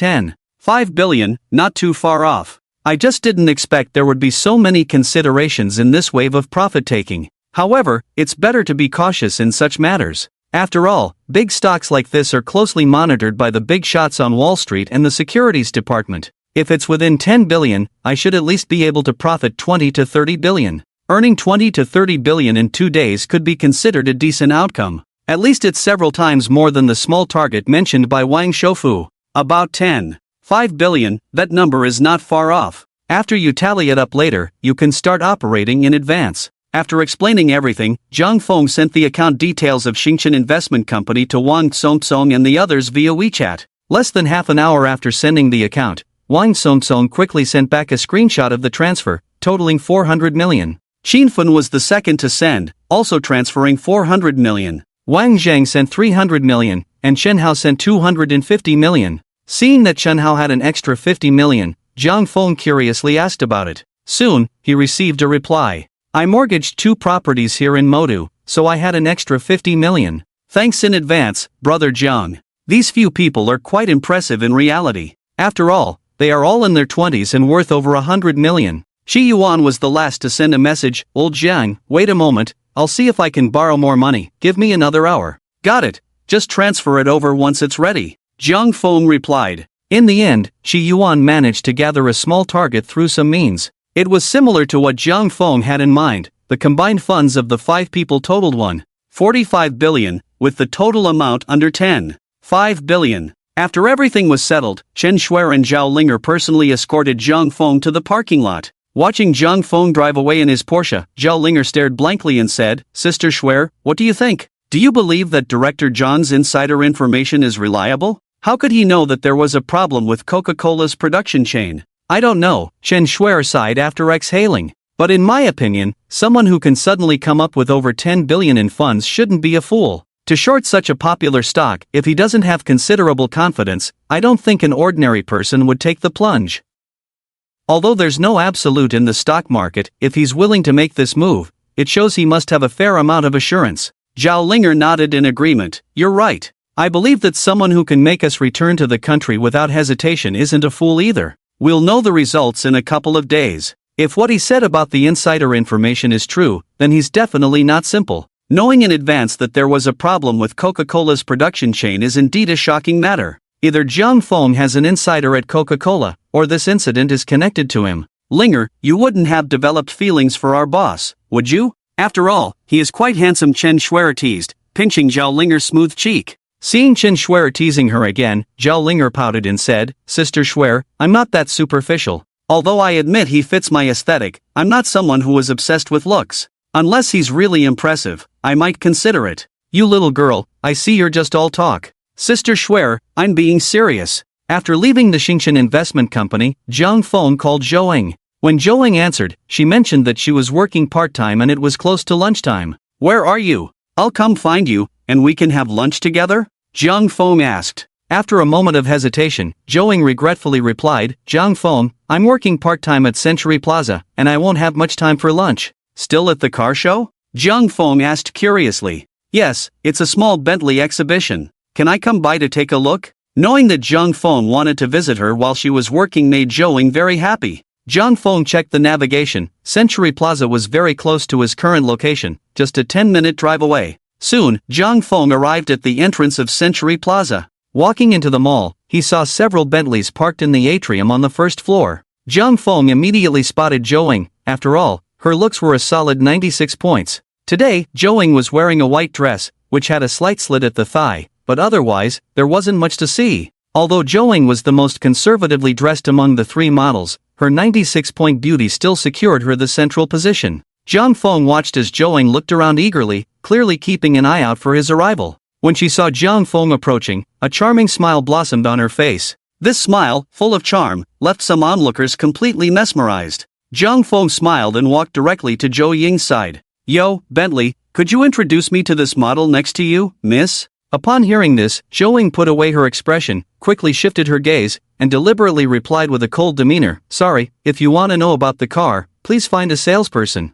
5 billion, not too far off. I just didn't expect there would be so many considerations in this wave of profit-taking. However, it's better to be cautious in such matters. After all, big stocks like this are closely monitored by the big shots on Wall Street and the securities department. If it's within 10 billion, I should at least be able to profit 20 to 30 billion. Earning 20 to 30 billion in 2 days could be considered a decent outcome. At least it's several times more than the small target mentioned by Wang Shoufu. About 5 billion, that number is not far off. After you tally it up later, you can start operating in advance. After explaining everything, Zhang Feng sent the account details of Xingchen Investment Company to Wang Songsong and the others via WeChat. Less than half an hour after sending the account, Wang Songsong quickly sent back a screenshot of the transfer, totaling 400 million. Xinfun was the second to send, also transferring 400 million. Wang Zhang sent 300 million, and Chen Hao sent 250 million. Seeing that Chen Hao had an extra 50 million, Zhang Feng curiously asked about it. Soon, he received a reply. I mortgaged 2 properties here in Modu, so I had an extra 50 million. Thanks in advance, brother Zhang. These few people are quite impressive in reality. After all, they are all in their 20s and worth over 100 million. Qi Yuan was the last to send a message. Old Jiang, wait a moment, I'll see if I can borrow more money, give me another hour. Got it, just transfer it over once it's ready. Zhang Feng replied. In the end, Qi Yuan managed to gather a small target through some means. It was similar to what Zhang Feng had in mind. The combined funds of the 5 people totaled 45 billion, with the total amount under 5 billion. After everything was settled, Chen Shuer and Zhao Linger personally escorted Zhang Feng to the parking lot. Watching Zhang Feng drive away in his Porsche, Zhao Linger stared blankly and said, Sister Shuer, what do you think? Do you believe that Director Zhang's insider information is reliable? How could he know that there was a problem with Coca-Cola's production chain? I don't know, Chen Shuer sighed after exhaling. But in my opinion, someone who can suddenly come up with over 10 billion in funds shouldn't be a fool. To short such a popular stock, if he doesn't have considerable confidence, I don't think an ordinary person would take the plunge. Although there's no absolute in the stock market, if he's willing to make this move, it shows he must have a fair amount of assurance. Zhao Linger nodded in agreement. You're right. I believe that someone who can make us return to the country without hesitation isn't a fool either. We'll know the results in a couple of days. If what he said about the insider information is true, then he's definitely not simple. Knowing in advance that there was a problem with Coca-Cola's production chain is indeed a shocking matter. Either Jiang Feng has an insider at Coca-Cola, or this incident is connected to him. Linger, you wouldn't have developed feelings for our boss, would you? After all, he is quite handsome, Chen Shuer teased, pinching Zhao Linger's smooth cheek. Seeing Chen Shuer teasing her again, Zhao Linger pouted and said, Sister Shuer, I'm not that superficial. Although I admit he fits my aesthetic, I'm not someone who is obsessed with looks. Unless he's really impressive, I might consider it. You little girl, I see you're just all talk. Sister Shuer, I'm being serious. After leaving the Xingchen Investment Company, Jiang Feng called Zhou. When Zhou answered, she mentioned that she was working part-time and it was close to lunchtime. Where are you? I'll come find you, and we can have lunch together? Jiang Feng asked. After a moment of hesitation, Zhou regretfully replied, Jiang Feng, I'm working part-time at Century Plaza, and I won't have much time for lunch. Still at the car show? Jiang Feng asked curiously. Yes, it's a small Bentley exhibition. Can I come by to take a look? Knowing that Jiang Feng wanted to visit her while she was working made Zhou very happy. Jiang Feng checked the navigation. Century Plaza was very close to his current location, just a 10-minute drive away. Soon, Jiang Feng arrived at the entrance of Century Plaza. Walking into the mall, he saw several Bentleys parked in the atrium on the first floor. Jiang Feng immediately spotted Zhou. After all, her looks were a solid 96 points. Today, Zhou was wearing a white dress, which had a slight slit at the thigh, but otherwise, there wasn't much to see. Although Zhou was the most conservatively dressed among the three models, her 96-point beauty still secured her the central position. Jiang Feng watched as Zhou looked around eagerly, clearly keeping an eye out for his arrival. When she saw Jiang Feng approaching, a charming smile blossomed on her face. This smile, full of charm, left some onlookers completely mesmerized. Jiang Feng smiled and walked directly to Zhou Ying's side. Yo, Bentley, could you introduce me to this model next to you, miss? Upon hearing this, Zhou Ying put away her expression, quickly shifted her gaze, and deliberately replied with a cold demeanor, Sorry, if you want to know about the car, please find a salesperson.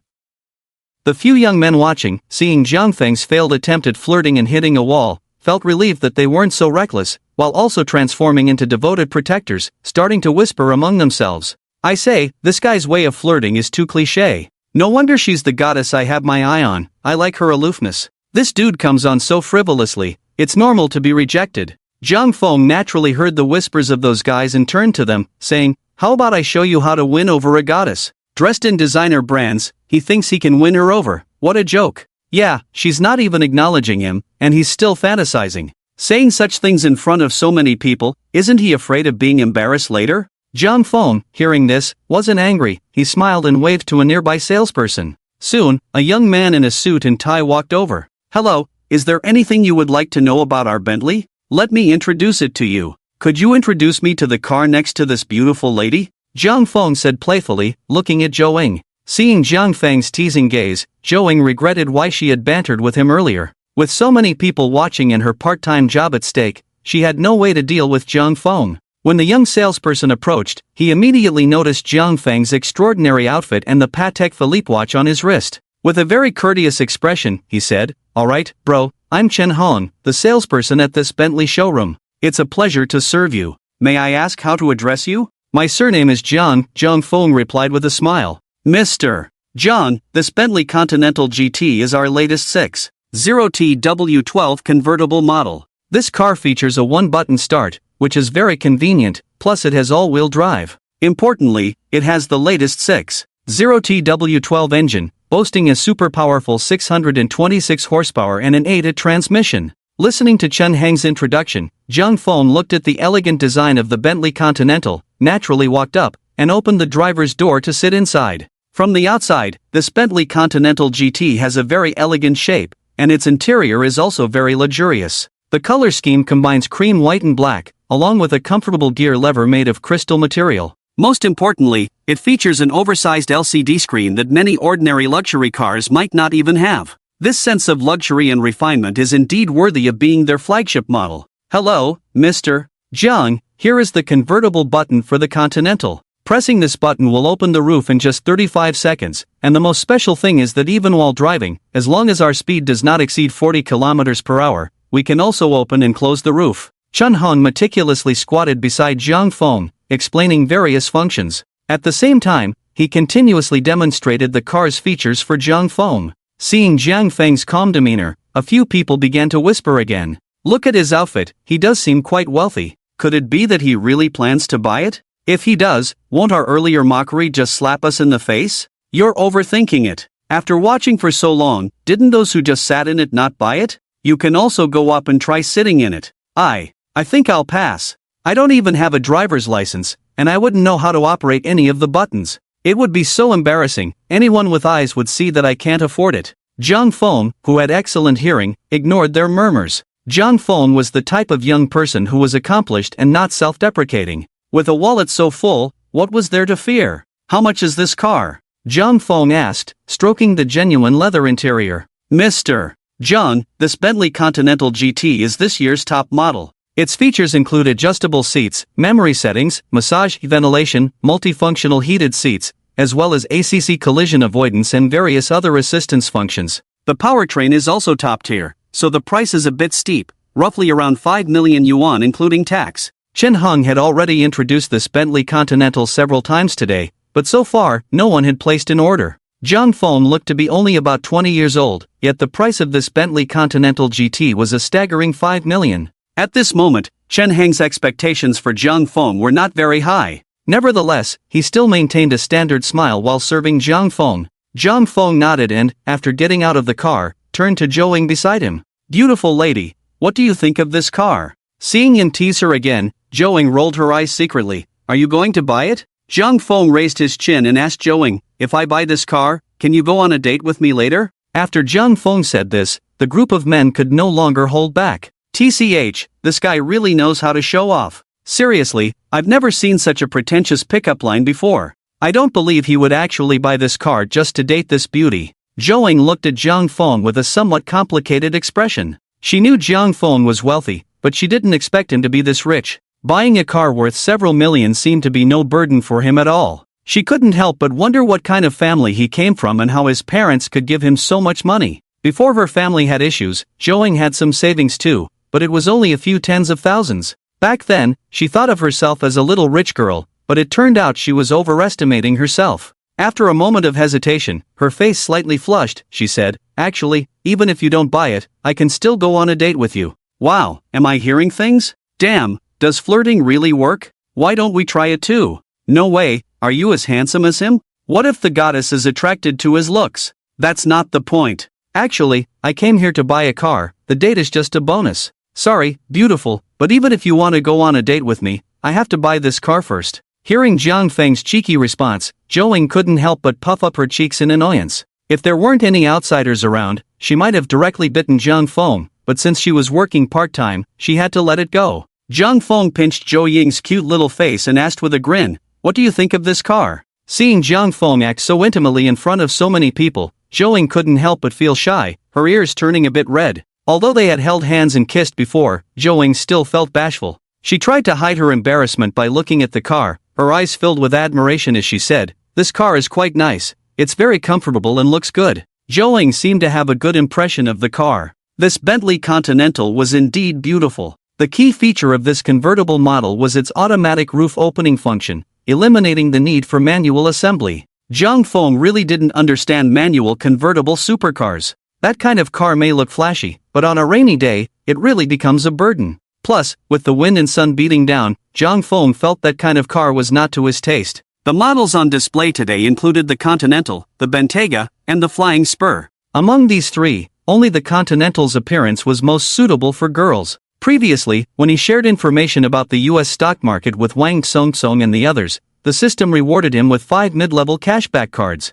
The few young men watching, seeing Jiang Feng's failed attempt at flirting and hitting a wall, felt relieved that they weren't so reckless, while also transforming into devoted protectors, starting to whisper among themselves. I say, this guy's way of flirting is too cliché. No wonder she's the goddess I have my eye on. I like her aloofness. This dude comes on so frivolously, it's normal to be rejected. Jiang Feng naturally heard the whispers of those guys and turned to them, saying, How about I show you how to win over a goddess? Dressed in designer brands, he thinks he can win her over. What a joke. Yeah, she's not even acknowledging him, and he's still fantasizing. Saying such things in front of so many people, isn't he afraid of being embarrassed later? Jiang Feng, hearing this, wasn't angry. He smiled and waved to a nearby salesperson. Soon, a young man in a suit and tie walked over. Hello, is there anything you would like to know about our Bentley? Let me introduce it to you. Could you introduce me to the car next to this beautiful lady? Jiang Feng said playfully, looking at Zhou Ying. Seeing Jiang Feng's teasing gaze, Zhou Ying regretted why she had bantered with him earlier. With so many people watching and her part-time job at stake, she had no way to deal with Jiang Feng. When the young salesperson approached, he immediately noticed Jiang Feng's extraordinary outfit and the Patek Philippe watch on his wrist. With a very courteous expression, he said, Alright, bro, I'm Chen Hong, the salesperson at this Bentley showroom. It's a pleasure to serve you. May I ask how to address you? My surname is Jiang Feng replied with a smile. Mr. Jiang, this Bentley Continental GT is our latest 6.0 convertible model. This car features a one-button start, which is very convenient, plus it has all-wheel drive. Importantly, it has the latest 6.0 engine, boasting a super powerful 626 horsepower and an aided transmission. Listening to Chen Heng's introduction, Jiang Feng looked at the elegant design of the Bentley Continental, naturally walked up, and opened the driver's door to sit inside. From the outside, this Bentley Continental GT has a very elegant shape, and its interior is also very luxurious. The color scheme combines cream white and black, along with a comfortable gear lever made of crystal material. Most importantly, it features an oversized LCD screen that many ordinary luxury cars might not even have. This sense of luxury and refinement is indeed worthy of being their flagship model. Hello, Mr. Jiang, here is the convertible button for the Continental. Pressing this button will open the roof in just 35 seconds, and the most special thing is that even while driving, as long as our speed does not exceed 40 kilometers per hour, we can also open and close the roof. Chun Hong meticulously squatted beside Jiang Feng, explaining various functions. At the same time, he continuously demonstrated the car's features for Jiang Feng. Seeing Jiang Feng's calm demeanor, a few people began to whisper again. Look at his outfit, he does seem quite wealthy. Could it be that he really plans to buy it? If he does, won't our earlier mockery just slap us in the face? You're overthinking it. After watching for so long, didn't those who just sat in it not buy it? You can also go up and try sitting in it. I think I'll pass. I don't even have a driver's license, and I wouldn't know how to operate any of the buttons. It would be so embarrassing, anyone with eyes would see that I can't afford it. Jiang Feng, who had excellent hearing, ignored their murmurs. Jiang Feng was the type of young person who was accomplished and not self-deprecating. With a wallet so full, what was there to fear? How much is this car? Jiang Feng asked, stroking the genuine leather interior. Mr. Jiang, this Bentley Continental GT is this year's top model. Its features include adjustable seats, memory settings, massage, ventilation, multifunctional heated seats, as well as ACC collision avoidance and various other assistance functions. The powertrain is also top tier, so the price is a bit steep, roughly around 5 million yuan including tax. Chen Hong had already introduced this Bentley Continental several times today, but so far, no one had placed an order. Jiang Feng looked to be only about 20 years old, yet the price of this Bentley Continental GT was a staggering 5 million. At this moment, Chen Heng's expectations for Jiang Feng were not very high. Nevertheless, he still maintained a standard smile while serving Jiang Feng. Jiang Feng nodded and, after getting out of the car, turned to Zhou beside him. Beautiful lady, what do you think of this car? Seeing him tease her again, Zhou rolled her eyes secretly. Are you going to buy it? Jiang Feng raised his chin and asked Zhou, if I buy this car, can you go on a date with me later? After Jiang Feng said this, the group of men could no longer hold back. TCH, this guy really knows how to show off. Seriously, I've never seen such a pretentious pickup line before. I don't believe he would actually buy this car just to date this beauty. Zhou looked at Jiang Feng with a somewhat complicated expression. She knew Jiang Feng was wealthy, but she didn't expect him to be this rich. Buying a car worth several million seemed to be no burden for him at all. She couldn't help but wonder what kind of family he came from and how his parents could give him so much money. Before her family had issues, Zhou had some savings too, but it was only a few tens of thousands. Back then, she thought of herself as a little rich girl, but it turned out she was overestimating herself. After a moment of hesitation, her face slightly flushed, she said, actually, even if you don't buy it, I can still go on a date with you. Wow, am I hearing things? Damn, does flirting really work? Why don't we try it too? No way, are you as handsome as him? What if the goddess is attracted to his looks? That's not the point. Actually, I came here to buy a car, the date is just a bonus. Sorry, beautiful, but even if you want to go on a date with me, I have to buy this car first. Hearing Jiang Feng's cheeky response, Zhou couldn't help but puff up her cheeks in annoyance. If there weren't any outsiders around, she might have directly bitten Jiang Feng, but since she was working part-time, she had to let it go. Jiang Feng pinched Zhou Ying's cute little face and asked with a grin, what do you think of this car? Seeing Jiang Feng act so intimately in front of so many people, Zhou couldn't help but feel shy, her ears turning a bit red. Although they had held hands and kissed before, Zhou still felt bashful. She tried to hide her embarrassment by looking at the car, her eyes filled with admiration as she said, this car is quite nice, it's very comfortable and looks good. Zhou seemed to have a good impression of the car. This Bentley Continental was indeed beautiful. The key feature of this convertible model was its automatic roof opening function, eliminating the need for manual assembly. Jiang Feng really didn't understand manual convertible supercars. That kind of car may look flashy, but on a rainy day, it really becomes a burden. Plus, with the wind and sun beating down, Jiang Feng felt that kind of car was not to his taste. The models on display today included the Continental, the Bentayga, and the Flying Spur. Among these three, only the Continental's appearance was most suitable for girls. Previously, when he shared information about the US stock market with Wang Songsong and the others, the system rewarded him with 5 mid-level cashback cards.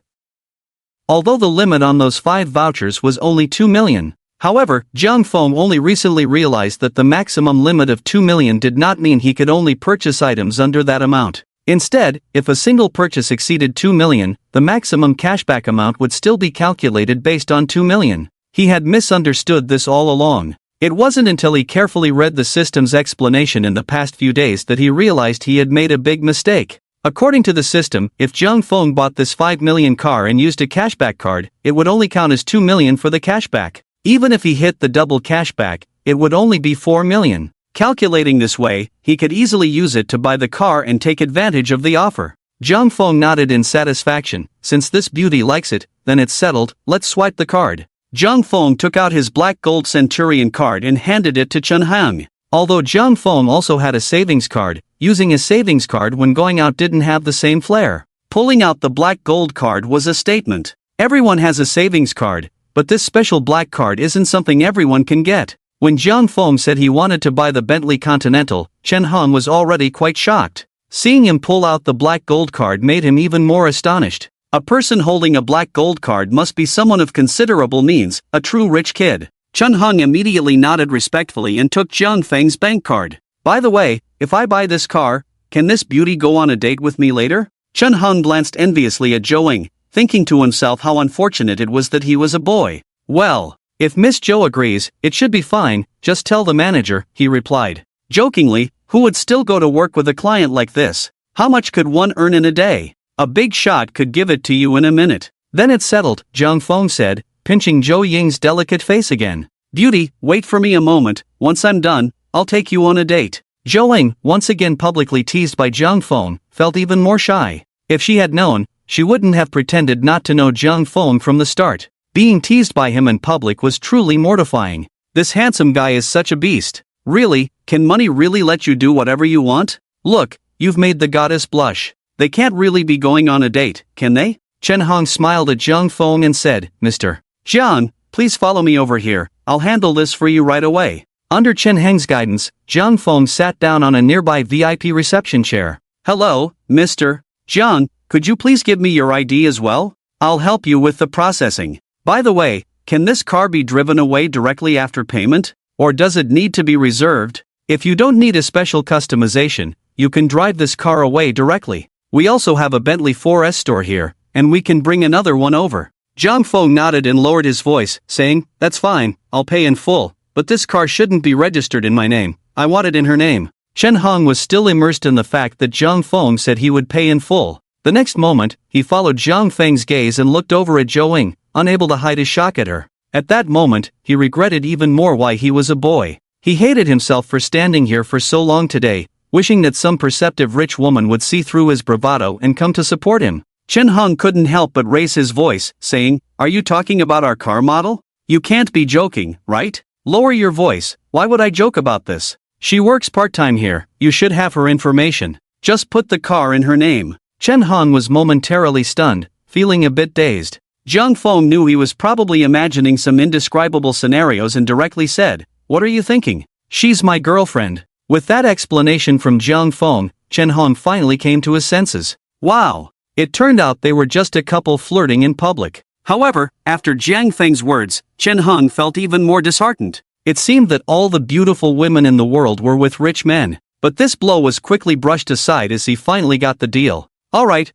Although the limit on those 5 vouchers was only 2 million. However, Jiang Feng only recently realized that the maximum limit of 2 million did not mean he could only purchase items under that amount. Instead, if a single purchase exceeded 2 million, the maximum cashback amount would still be calculated based on 2 million. He had misunderstood this all along. It wasn't until he carefully read the system's explanation in the past few days that he realized he had made a big mistake. According to the system, if Jung Fong bought this 5 million car and used a cashback card, it would only count as 2 million for the cashback. Even if he hit the double cashback, it would only be 4 million. Calculating this way, he could easily use it to buy the car and take advantage of the offer. Jung Fong nodded in satisfaction. Since this beauty likes it, then it's settled, let's swipe the card. Jung Fong took out his black gold Centurion card and handed it to Chen Hang. Although Jung Fong also had a savings card, using a savings card when going out didn't have the same flair. Pulling out the black gold card was a statement. Everyone has a savings card, but this special black card isn't something everyone can get. When Jung Fong said he wanted to buy the Bentley Continental, Chen Hang was already quite shocked. Seeing him pull out the black gold card made him even more astonished. A person holding a black gold card must be someone of considerable means, a true rich kid. Chen Hang immediately nodded respectfully and took Jiang Feng's bank card. By the way, if I buy this car, can this beauty go on a date with me later? Chen Hang glanced enviously at Zhou Ying, thinking to himself how unfortunate it was that he was a boy. Well, if Miss Zhou agrees, it should be fine, just tell the manager, he replied. Jokingly, who would still go to work with a client like this? How much could one earn in a day? A big shot could give it to you in a minute. Then it's settled, Jung Fong said, pinching Zhou Ying's delicate face again. Beauty, wait for me a moment, once I'm done, I'll take you on a date. Zhou Ying, once again publicly teased by Jung Fong, felt even more shy. If she had known, she wouldn't have pretended not to know Jung Fong from the start. Being teased by him in public was truly mortifying. This handsome guy is such a beast. Really, can money really let you do whatever you want? Look, you've made the goddess blush. They can't really be going on a date, can they? Chen Hang smiled at Jung Fong and said, Mr. Jiang, please follow me over here, I'll handle this for you right away. Under Chen Heng's guidance, Jung Fong sat down on a nearby VIP reception chair. Hello, Mr. Jiang, could you please give me your ID as well? I'll help you with the processing. By the way, can this car be driven away directly after payment? Or does it need to be reserved? If you don't need a special customization, you can drive this car away directly. We also have a Bentley 4S store here, and we can bring another one over. Jung Fong nodded and lowered his voice, saying, that's fine, I'll pay in full, but this car shouldn't be registered in my name, I want it in her name. Chen Hang was still immersed in the fact that Jung Fong said he would pay in full. The next moment, he followed Zhang Feng's gaze and looked over at Zhou Ying, unable to hide his shock at her. At that moment, he regretted even more why he was a boy. He hated himself for standing here for so long today, wishing that some perceptive rich woman would see through his bravado and come to support him. Chen Hang couldn't help but raise his voice, saying, are you talking about our car model? You can't be joking, right? Lower your voice, why would I joke about this? She works part-time here, you should have her information. Just put the car in her name. Chen Hang was momentarily stunned, feeling a bit dazed. Jung Fong knew he was probably imagining some indescribable scenarios and directly said, what are you thinking? She's my girlfriend. With that explanation from Jung Fong, Chen Hang finally came to his senses. Wow! It turned out they were just a couple flirting in public. However, after Jiang Feng's words, Chen Hang felt even more disheartened. It seemed that all the beautiful women in the world were with rich men. But this blow was quickly brushed aside as he finally got the deal. Alright,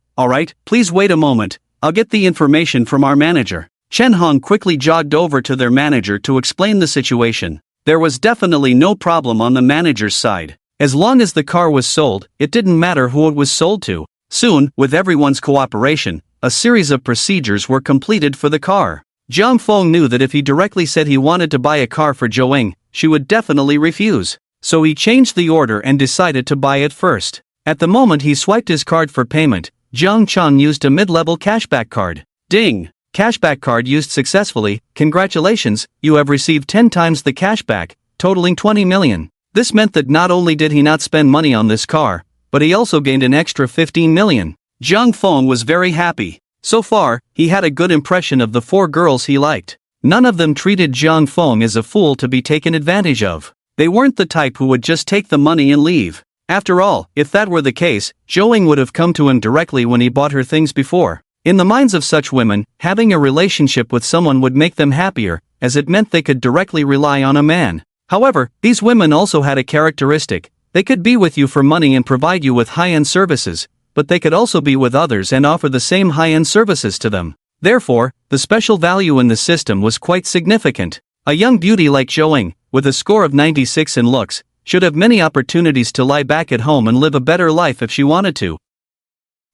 please wait a moment. I'll get the information from our manager. Chen Hang quickly jogged over to their manager to explain the situation. There was definitely no problem on the manager's side. As long as the car was sold, it didn't matter who it was sold to. Soon, with everyone's cooperation, a series of procedures were completed for the car. Jung Fong knew that if he directly said he wanted to buy a car for Zhou Ying, she would definitely refuse. So he changed the order and decided to buy it first. At the moment he swiped his card for payment, Zhang Chan used a mid-level cashback card. Ding! Cashback card used successfully, congratulations, you have received 10 times the cashback, totaling 20 million. This meant that not only did he not spend money on this car, but he also gained an extra 15 million. Jung Fong was very happy. So far, he had a good impression of the 4 girls he liked. None of them treated Jung Fong as a fool to be taken advantage of. They weren't the type who would just take the money and leave. After all, if that were the case, Zhou Ying would have come to him directly when he bought her things before. In the minds of such women, having a relationship with someone would make them happier, as it meant they could directly rely on a man. However, these women also had a characteristic. They could be with you for money and provide you with high-end services, but they could also be with others and offer the same high-end services to them. Therefore, the special value in the system was quite significant. A young beauty like Zhou Ying, with a score of 96 in looks, should have many opportunities to lie back at home and live a better life if she wanted to.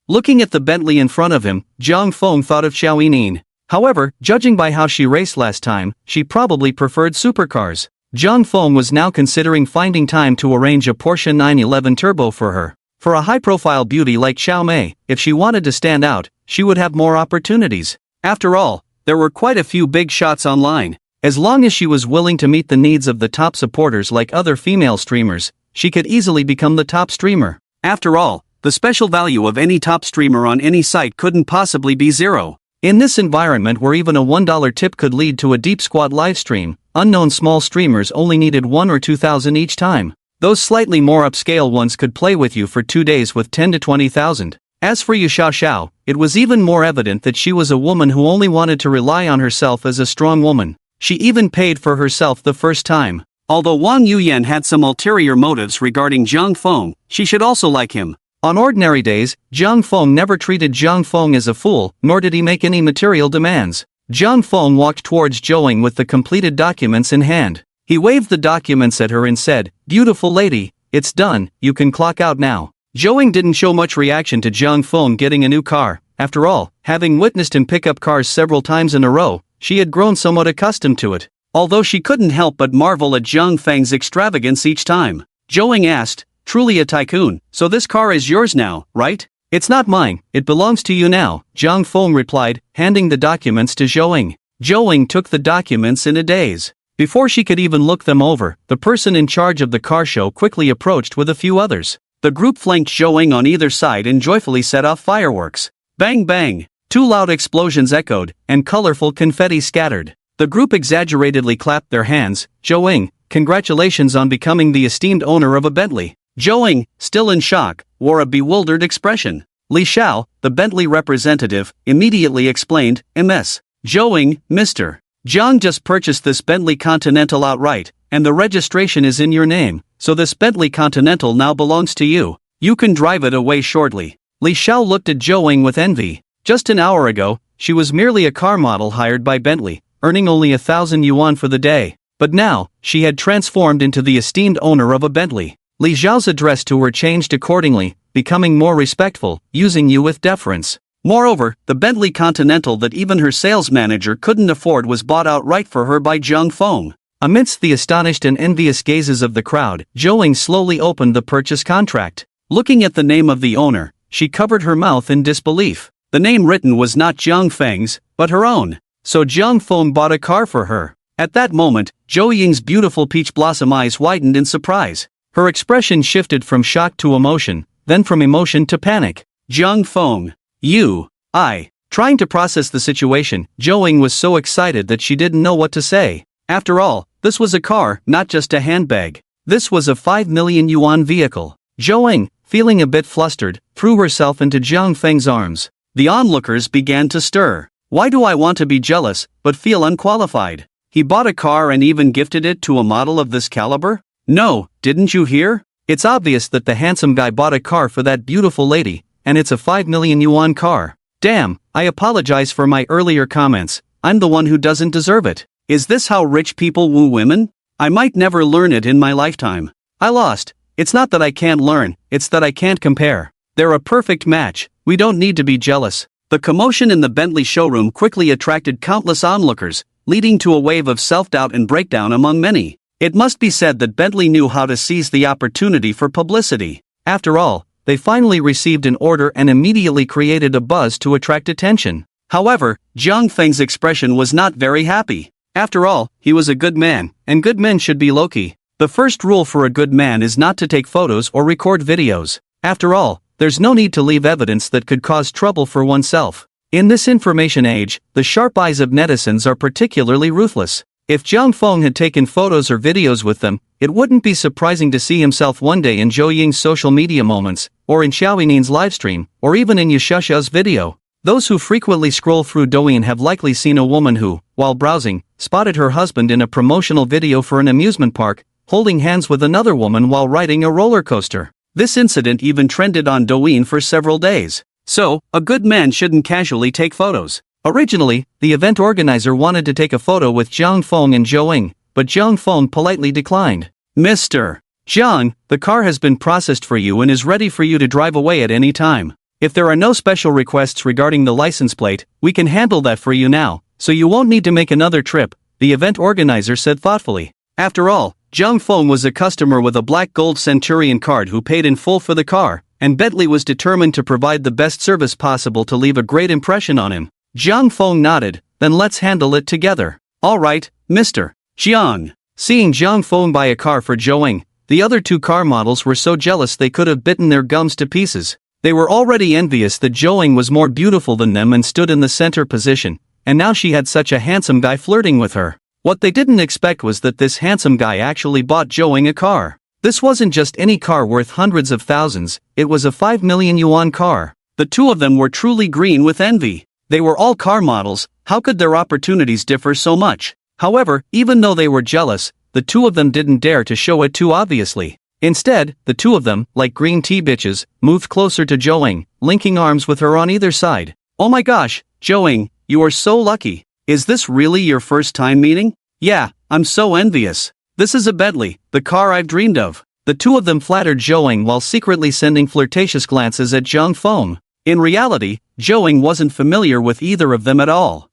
Looking at the Bentley in front of him, Zhang Feng thought of Xiao Yining. However, judging by how she raced last time, she probably preferred supercars. Zhang Feng was now considering finding time to arrange a Porsche 911 Turbo for her. For a high-profile beauty like Xiao Mei, if she wanted to stand out, she would have more opportunities. After all, there were quite a few big shots online. As long as she was willing to meet the needs of the top supporters like other female streamers, she could easily become the top streamer. After all, the special value of any top streamer on any site couldn't possibly be zero. In this environment where even a $1 tip could lead to a deep squad livestream, unknown small streamers only needed 1 or 2,000 each time. Those slightly more upscale ones could play with you for 2 days with 10 to 20,000. As for Yu Xiao, it was even more evident that she was a woman who only wanted to rely on herself as a strong woman. She even paid for herself the first time. Although Wang Yuyan had some ulterior motives regarding Zhang Feng, she should also like him. On ordinary days, Zhang Feng never treated Zhang Feng as a fool, nor did he make any material demands. Zhang Feng walked towards Zhou with the completed documents in hand. He waved the documents at her and said, "Beautiful lady, it's done, you can clock out now." Zhou didn't show much reaction to Zhang Feng getting a new car. After all, having witnessed him pick up cars several times in a row, she had grown somewhat accustomed to it. Although she couldn't help but marvel at Zhang Feng's extravagance each time. Zhou asked, "Truly a tycoon, so this car is yours now, right?" "It's not mine, it belongs to you now," Zhang Feng replied, handing the documents to Zhou. Zhou took the documents in a daze. Before she could even look them over, the person in charge of the car show quickly approached with a few others. The group flanked Zhou on either side and joyfully set off fireworks. Bang bang! 2 loud explosions echoed, and colorful confetti scattered. The group exaggeratedly clapped their hands. "Zhou, congratulations on becoming the esteemed owner of a Bentley." Zhou, still in shock, wore a bewildered expression. Li Xiao, the Bentley representative, immediately explained, "MS. Zhou, Mr. Zhang just purchased this Bentley Continental outright, and the registration is in your name, so this Bentley Continental now belongs to you. You can drive it away shortly." Li Xiao looked at Zhou with envy. Just an hour ago, she was merely a car model hired by Bentley, earning only 1,000 yuan for the day. But now, she had transformed into the esteemed owner of a Bentley. Li Xiao's address to her changed accordingly, becoming more respectful, using you with deference. Moreover, the Bentley Continental that even her sales manager couldn't afford was bought outright for her by Zhang Feng. Amidst the astonished and envious gazes of the crowd, Zhou slowly opened the purchase contract. Looking at the name of the owner, she covered her mouth in disbelief. The name written was not Zhang Feng's, but her own. So Zhang Feng bought a car for her. At that moment, Zhou Ying's beautiful peach blossom eyes widened in surprise. Her expression shifted from shock to emotion, then from emotion to panic. "Zhang Feng, Trying to process the situation, Zhou was so excited that she didn't know what to say. After all, this was a car, not just a handbag. This was a 5 million yuan vehicle. Zhou, feeling a bit flustered, threw herself into Zhang Feng's arms. The onlookers began to stir. Why do I want to be jealous, but feel unqualified? He bought a car and even gifted it to a model of this caliber? No, didn't you hear? It's obvious that the handsome guy bought a car for that beautiful lady, and it's a 5 million yuan car. Damn, I apologize for my earlier comments, I'm the one who doesn't deserve it. Is this how rich people woo women? I might never learn it in my lifetime. I lost. It's not that I can't learn, it's that I can't compare. They're a perfect match, we don't need to be jealous." The commotion in the Bentley showroom quickly attracted countless onlookers, leading to a wave of self-doubt and breakdown among many. It must be said that Bentley knew how to seize the opportunity for publicity. After all, they finally received an order and immediately created a buzz to attract attention. However, Zhang Feng's expression was not very happy. After all, he was a good man, and good men should be low-key. The first rule for a good man is not to take photos or record videos. After all, there's no need to leave evidence that could cause trouble for oneself. In this information age, the sharp eyes of netizens are particularly ruthless. If Zhang Feng had taken photos or videos with them, it wouldn't be surprising to see himself one day in Zhou Ying's social media moments, or in Xiao Yinin's livestream, or even in Yushasha's video. Those who frequently scroll through Douyin have likely seen a woman who, while browsing, spotted her husband in a promotional video for an amusement park, holding hands with another woman while riding a roller coaster. This incident even trended on Douyin for several days. So, a good man shouldn't casually take photos. Originally, the event organizer wanted to take a photo with Zhang Feng and Zhou, but Zhang Feng politely declined. "Mr. Zhang, the car has been processed for you and is ready for you to drive away at any time." If there are no special requests regarding the license plate, we can handle that for you now, so you won't need to make another trip, the event organizer said thoughtfully. After all, Jung Fong was a customer with a black gold Centurion card who paid in full for the car, and Bentley was determined to provide the best service possible to leave a great impression on him. Jung Fong nodded, then let's handle it together. All right, Mr. Jiang. Seeing Jung Fong buy a car for Zhou, the other two car models were so jealous they could have bitten their gums to pieces. They were already envious that Zhou was more beautiful than them and stood in the center position, and now she had such a handsome guy flirting with her. What they didn't expect was that this handsome guy actually bought Zhou a car. This wasn't just any car worth hundreds of thousands, it was a 5 million yuan car. The two of them were truly green with envy. They were all car models, how could their opportunities differ so much? However, even though they were jealous, the two of them didn't dare to show it too obviously. Instead, the two of them, like green tea bitches, moved closer to Zhou, linking arms with her on either side. Oh my gosh, Zhou, you are so lucky. Is this really your first time meeting? Yeah, I'm so envious. This is a Bentley, the car I've dreamed of. The two of them flattered Zhou while secretly sending flirtatious glances at Jung Fong. In reality, Zhou wasn't familiar with either of them at all.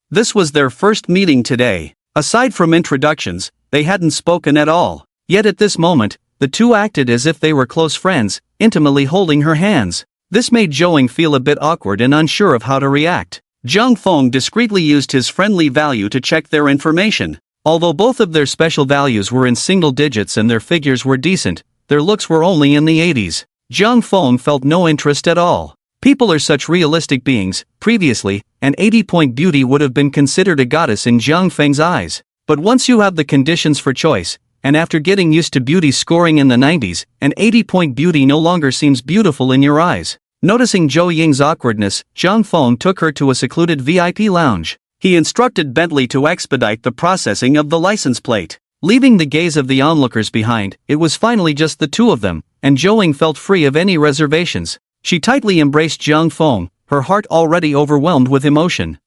This was their first meeting today. Aside from introductions, they hadn't spoken at all. Yet at this moment, the two acted as if they were close friends, intimately holding her hands. This made Zhou feel a bit awkward and unsure of how to react. Jung Fong discreetly used his friendly value to check their information. Although both of their special values were in single digits and their figures were decent, their looks were only in the 80s. Jung Fong felt no interest at all. People are such realistic beings. Previously, an 80-point beauty would have been considered a goddess in Zhang Feng's eyes. But once you have the conditions for choice, and after getting used to beauty scoring in the 90s, an 80-point beauty no longer seems beautiful in your eyes. Noticing Zhou Ying's awkwardness, Jung Fong took her to a secluded VIP lounge. He instructed Bentley to expedite the processing of the license plate. Leaving the gaze of the onlookers behind, it was finally just the two of them, and Zhou Ying felt free of any reservations. She tightly embraced Jung Fong, her heart already overwhelmed with emotion.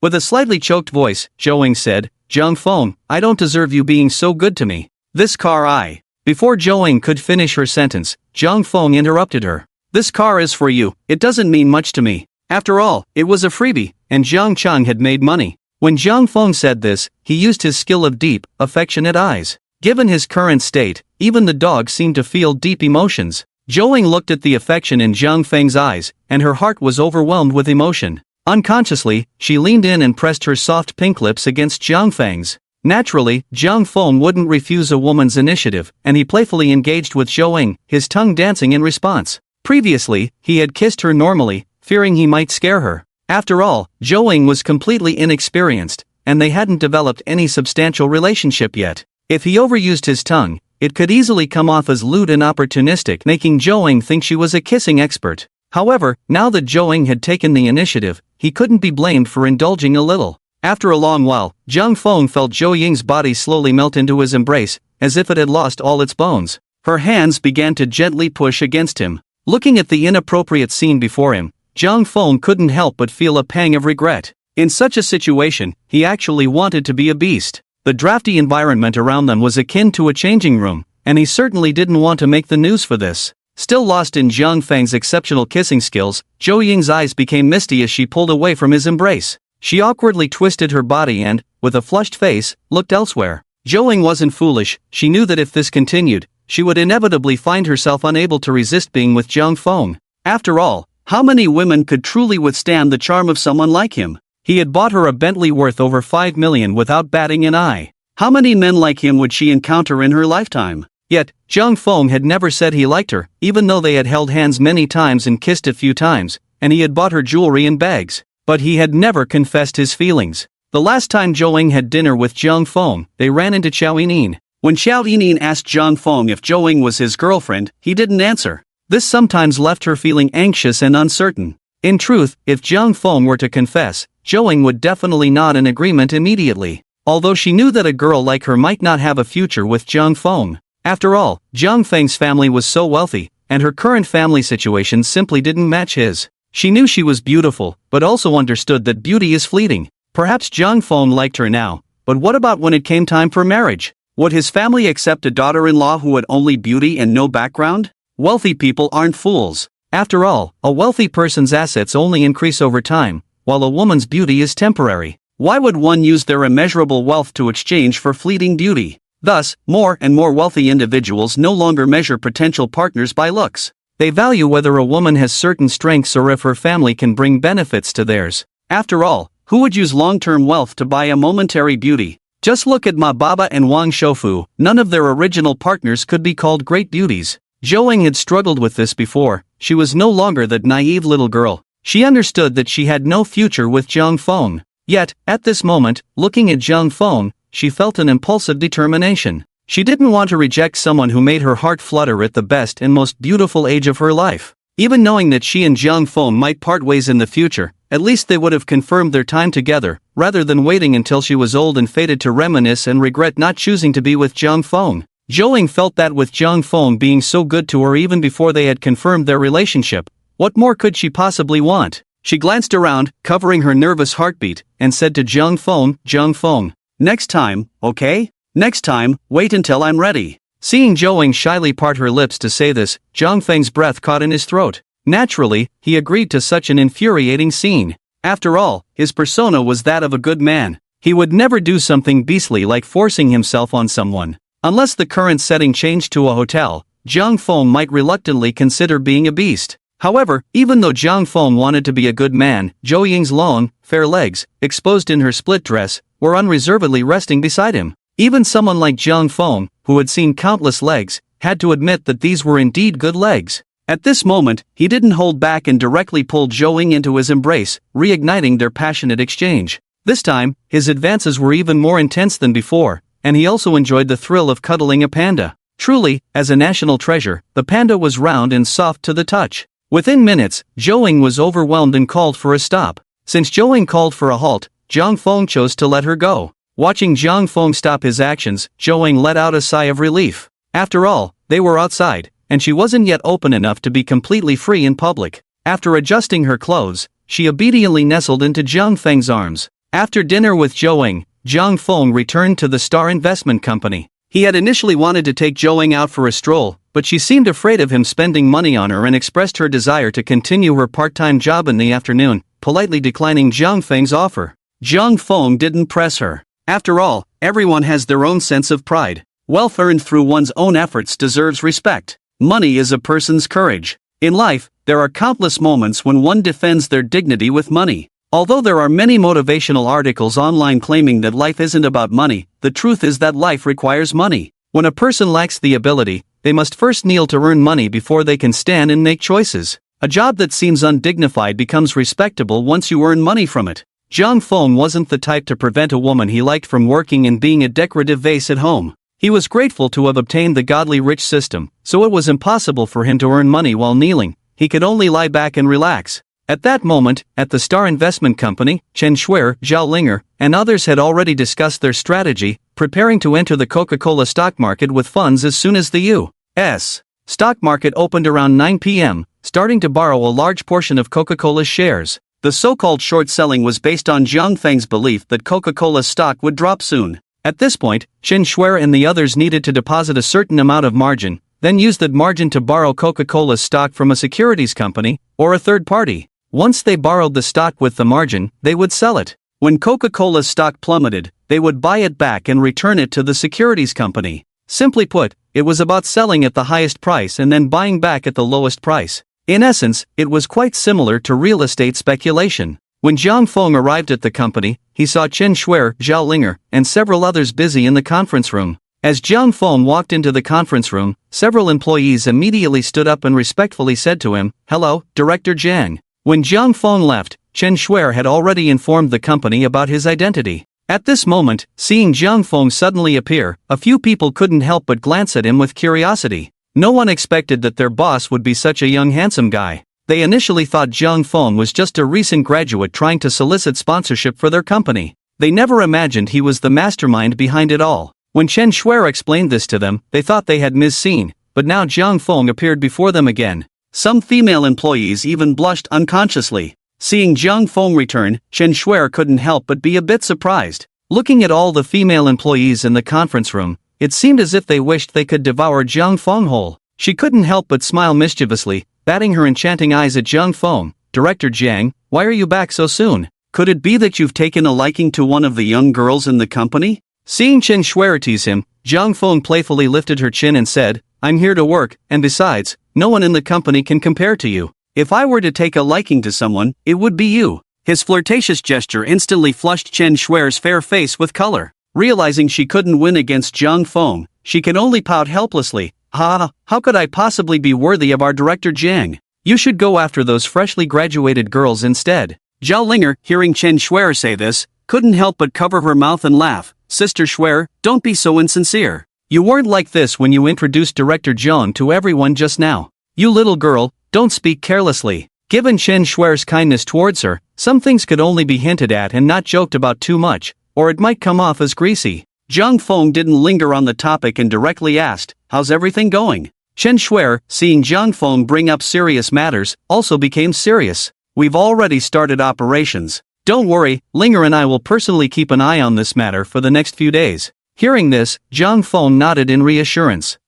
With a slightly choked voice, Zhou Ying said, Jung Fong, I don't deserve you being so good to me. This car I. Before Zhou Ying could finish her sentence, Jung Fong interrupted her. This car is for you, it doesn't mean much to me. After all, it was a freebie, and Zhang Chang had made money. When Jung Fong said this, he used his skill of deep, affectionate eyes. Given his current state, even the dog seemed to feel deep emotions. Zhou Ying looked at the affection in Zhang Feng's eyes, and her heart was overwhelmed with emotion. Unconsciously, she leaned in and pressed her soft pink lips against Zhang Feng's. Naturally, Zhang Feng wouldn't refuse a woman's initiative, and he playfully engaged with Zhou Ying, his tongue dancing in response. Previously, he had kissed her normally, fearing he might scare her. After all, Zhou Ying was completely inexperienced, and they hadn't developed any substantial relationship yet. If he overused his tongue, it could easily come off as lewd and opportunistic, making Zhou Ying think she was a kissing expert. However, now that Zhou Ying had taken the initiative, he couldn't be blamed for indulging a little. After a long while, Zhang Feng felt Zhou Ying's body slowly melt into his embrace, as if it had lost all its bones. Her hands began to gently push against him. Looking at the inappropriate scene before him, Zhang Feng couldn't help but feel a pang of regret. In such a situation, he actually wanted to be a beast. The drafty environment around them was akin to a changing room, and he certainly didn't want to make the news for this. Still lost in Zhang Feng's exceptional kissing skills, Zhou Ying's eyes became misty as she pulled away from his embrace. She awkwardly twisted her body and, with a flushed face, looked elsewhere. Zhou Ying wasn't foolish, she knew that if this continued, she would inevitably find herself unable to resist being with Zhang Feng. After all, how many women could truly withstand the charm of someone like him? He had bought her a Bentley worth over 5 million without batting an eye. How many men like him would she encounter in her lifetime? Yet, Zhang Feng had never said he liked her, even though they had held hands many times and kissed a few times, and he had bought her jewelry and bags. But he had never confessed his feelings. The last time Zhou Ying had dinner with Zhang Feng, they ran into Xiao Yinin. When Xiao Yinin asked Zhang Feng if Zhou Ying was his girlfriend, he didn't answer. This sometimes left her feeling anxious and uncertain. In truth, if Zhang Feng were to confess, Zhou Ying would definitely nod in agreement immediately. Although she knew that a girl like her might not have a future with Zhang Feng. After all, Zhang Feng's family was so wealthy, and her current family situation simply didn't match his. She knew she was beautiful, but also understood that beauty is fleeting. Perhaps Zhang Feng liked her now, but what about when it came time for marriage? Would his family accept a daughter-in-law who had only beauty and no background? Wealthy people aren't fools. After all, a wealthy person's assets only increase over time, while a woman's beauty is temporary. Why would one use their immeasurable wealth to exchange for fleeting beauty? Thus, more and more wealthy individuals no longer measure potential partners by looks. They value whether a woman has certain strengths or if her family can bring benefits to theirs. After all, who would use long-term wealth to buy a momentary beauty? Just look at Ma Baba and Wang Shoufu. None of their original partners could be called great beauties. Zhou Ying had struggled with this before. She was no longer that naive little girl. She understood that she had no future with Zhang Feng. Yet, at this moment, looking at Zhang Feng, she felt an impulsive determination. She didn't want to reject someone who made her heart flutter at the best and most beautiful age of her life. Even knowing that she and Zhang Feng might part ways in the future, at least they would have confirmed their time together, rather than waiting until she was old and fated to reminisce and regret not choosing to be with Zhang Feng. Zhou Ying felt that with Zhang Feng being so good to her even before they had confirmed their relationship, what more could she possibly want? She glanced around, covering her nervous heartbeat, and said to Zhang Feng, next time, okay? Next time, wait until I'm ready. Seeing Zhou Ying shyly part her lips to say this, Zhang Feng's breath caught in his throat. Naturally, he agreed to such an infuriating scene. After all, his persona was that of a good man. He would never do something beastly like forcing himself on someone. Unless the current setting changed to a hotel, Zhang Feng might reluctantly consider being a beast. However, even though Zhang Feng wanted to be a good man, Zhou Ying's long, fair legs, exposed in her split dress, were unreservedly resting beside him. Even someone like Zhang Feng, who had seen countless legs, had to admit that these were indeed good legs. At this moment, he didn't hold back and directly pulled Zhou Ying into his embrace, reigniting their passionate exchange. This time, his advances were even more intense than before, and he also enjoyed the thrill of cuddling a panda. Truly, as a national treasure, the panda was round and soft to the touch. Within minutes, Zhou Ying was overwhelmed and called for a stop. Since Zhou Ying called for a halt, Zhang Feng chose to let her go. Watching Zhang Feng stop his actions, Zhou Ying let out a sigh of relief. After all, they were outside, and she wasn't yet open enough to be completely free in public. After adjusting her clothes, she obediently nestled into Zhang Feng's arms. After dinner with Zhou Ying, Zhang Feng returned to the Star Investment Company. He had initially wanted to take Zhou Ying out for a stroll, but she seemed afraid of him spending money on her and expressed her desire to continue her part-time job in the afternoon, politely declining Zhang Feng's offer. Zhang Feng didn't press her. After all, everyone has their own sense of pride. Wealth earned through one's own efforts deserves respect. Money is a person's courage. In life, there are countless moments when one defends their dignity with money. Although there are many motivational articles online claiming that life isn't about money, the truth is that life requires money. When a person lacks the ability, they must first kneel to earn money before they can stand and make choices. A job that seems undignified becomes respectable once you earn money from it. Zhang Feng wasn't the type to prevent a woman he liked from working and being a decorative vase at home. He was grateful to have obtained the godly rich system, so it was impossible for him to earn money while kneeling. He could only lie back and relax. At that moment, at the Star Investment Company, Chen Shuer, Zhao Linger, and others had already discussed their strategy, preparing to enter the Coca-Cola stock market with funds as soon as the U.S. stock market opened around 9 p.m., starting to borrow a large portion of Coca-Cola's shares. The so-called short selling was based on Zhang Feng's belief that Coca-Cola's stock would drop soon. At this point, Chen Shuer and the others needed to deposit a certain amount of margin, then use that margin to borrow Coca-Cola's stock from a securities company, or a third party. Once they borrowed the stock with the margin, they would sell it. When Coca-Cola's stock plummeted, they would buy it back and return it to the securities company. Simply put, it was about selling at the highest price and then buying back at the lowest price. In essence, it was quite similar to real estate speculation. When Zhang Feng arrived at the company, he saw Chen Shuer, Zhao Linger, and several others busy in the conference room. As Zhang Feng walked into the conference room, several employees immediately stood up and respectfully said to him, "Hello, Director Zhang." When Zhang Feng left, Chen Shuer had already informed the company about his identity. At this moment, seeing Zhang Feng suddenly appear, a few people couldn't help but glance at him with curiosity. No one expected that their boss would be such a young handsome guy. They initially thought Zhang Feng was just a recent graduate trying to solicit sponsorship for their company. They never imagined he was the mastermind behind it all. When Chen Shuer explained this to them, they thought they had misseen, but now Zhang Feng appeared before them again. Some female employees even blushed unconsciously. Seeing Zhang Feng return, Chen Shuer couldn't help but be a bit surprised. Looking at all the female employees in the conference room, it seemed as if they wished they could devour Zhang Feng whole. She couldn't help but smile mischievously, batting her enchanting eyes at Zhang Feng. "Director Jiang, why are you back so soon? Could it be that you've taken a liking to one of the young girls in the company?" Seeing Chen Shuai tease him, Zhang Feng playfully lifted her chin and said, "I'm here to work, and besides, no one in the company can compare to you." "If I were to take a liking to someone, it would be you." His flirtatious gesture instantly flushed Chen Shuai's fair face with color. Realizing she couldn't win against Zhang Feng, she could only pout helplessly. How could I possibly be worthy of our director Jiang? You should go after those freshly graduated girls instead." Zhao Linger, hearing Chen Shuai say this, couldn't help but cover her mouth and laugh. "Sister Shuai, don't be so insincere. You weren't like this when you introduced Director Zhang to everyone just now. You little girl, don't speak carelessly." Given Chen Shuai's kindness towards her, some things could only be hinted at and not joked about too much, or it might come off as greasy. Zhang Feng didn't linger on the topic and directly asked, "How's everything going?" Chen Shuai, seeing Zhang Feng bring up serious matters, also became serious. "We've already started operations. Don't worry, Linger and I will personally keep an eye on this matter for the next few days." Hearing this, Zhang Feng nodded in reassurance.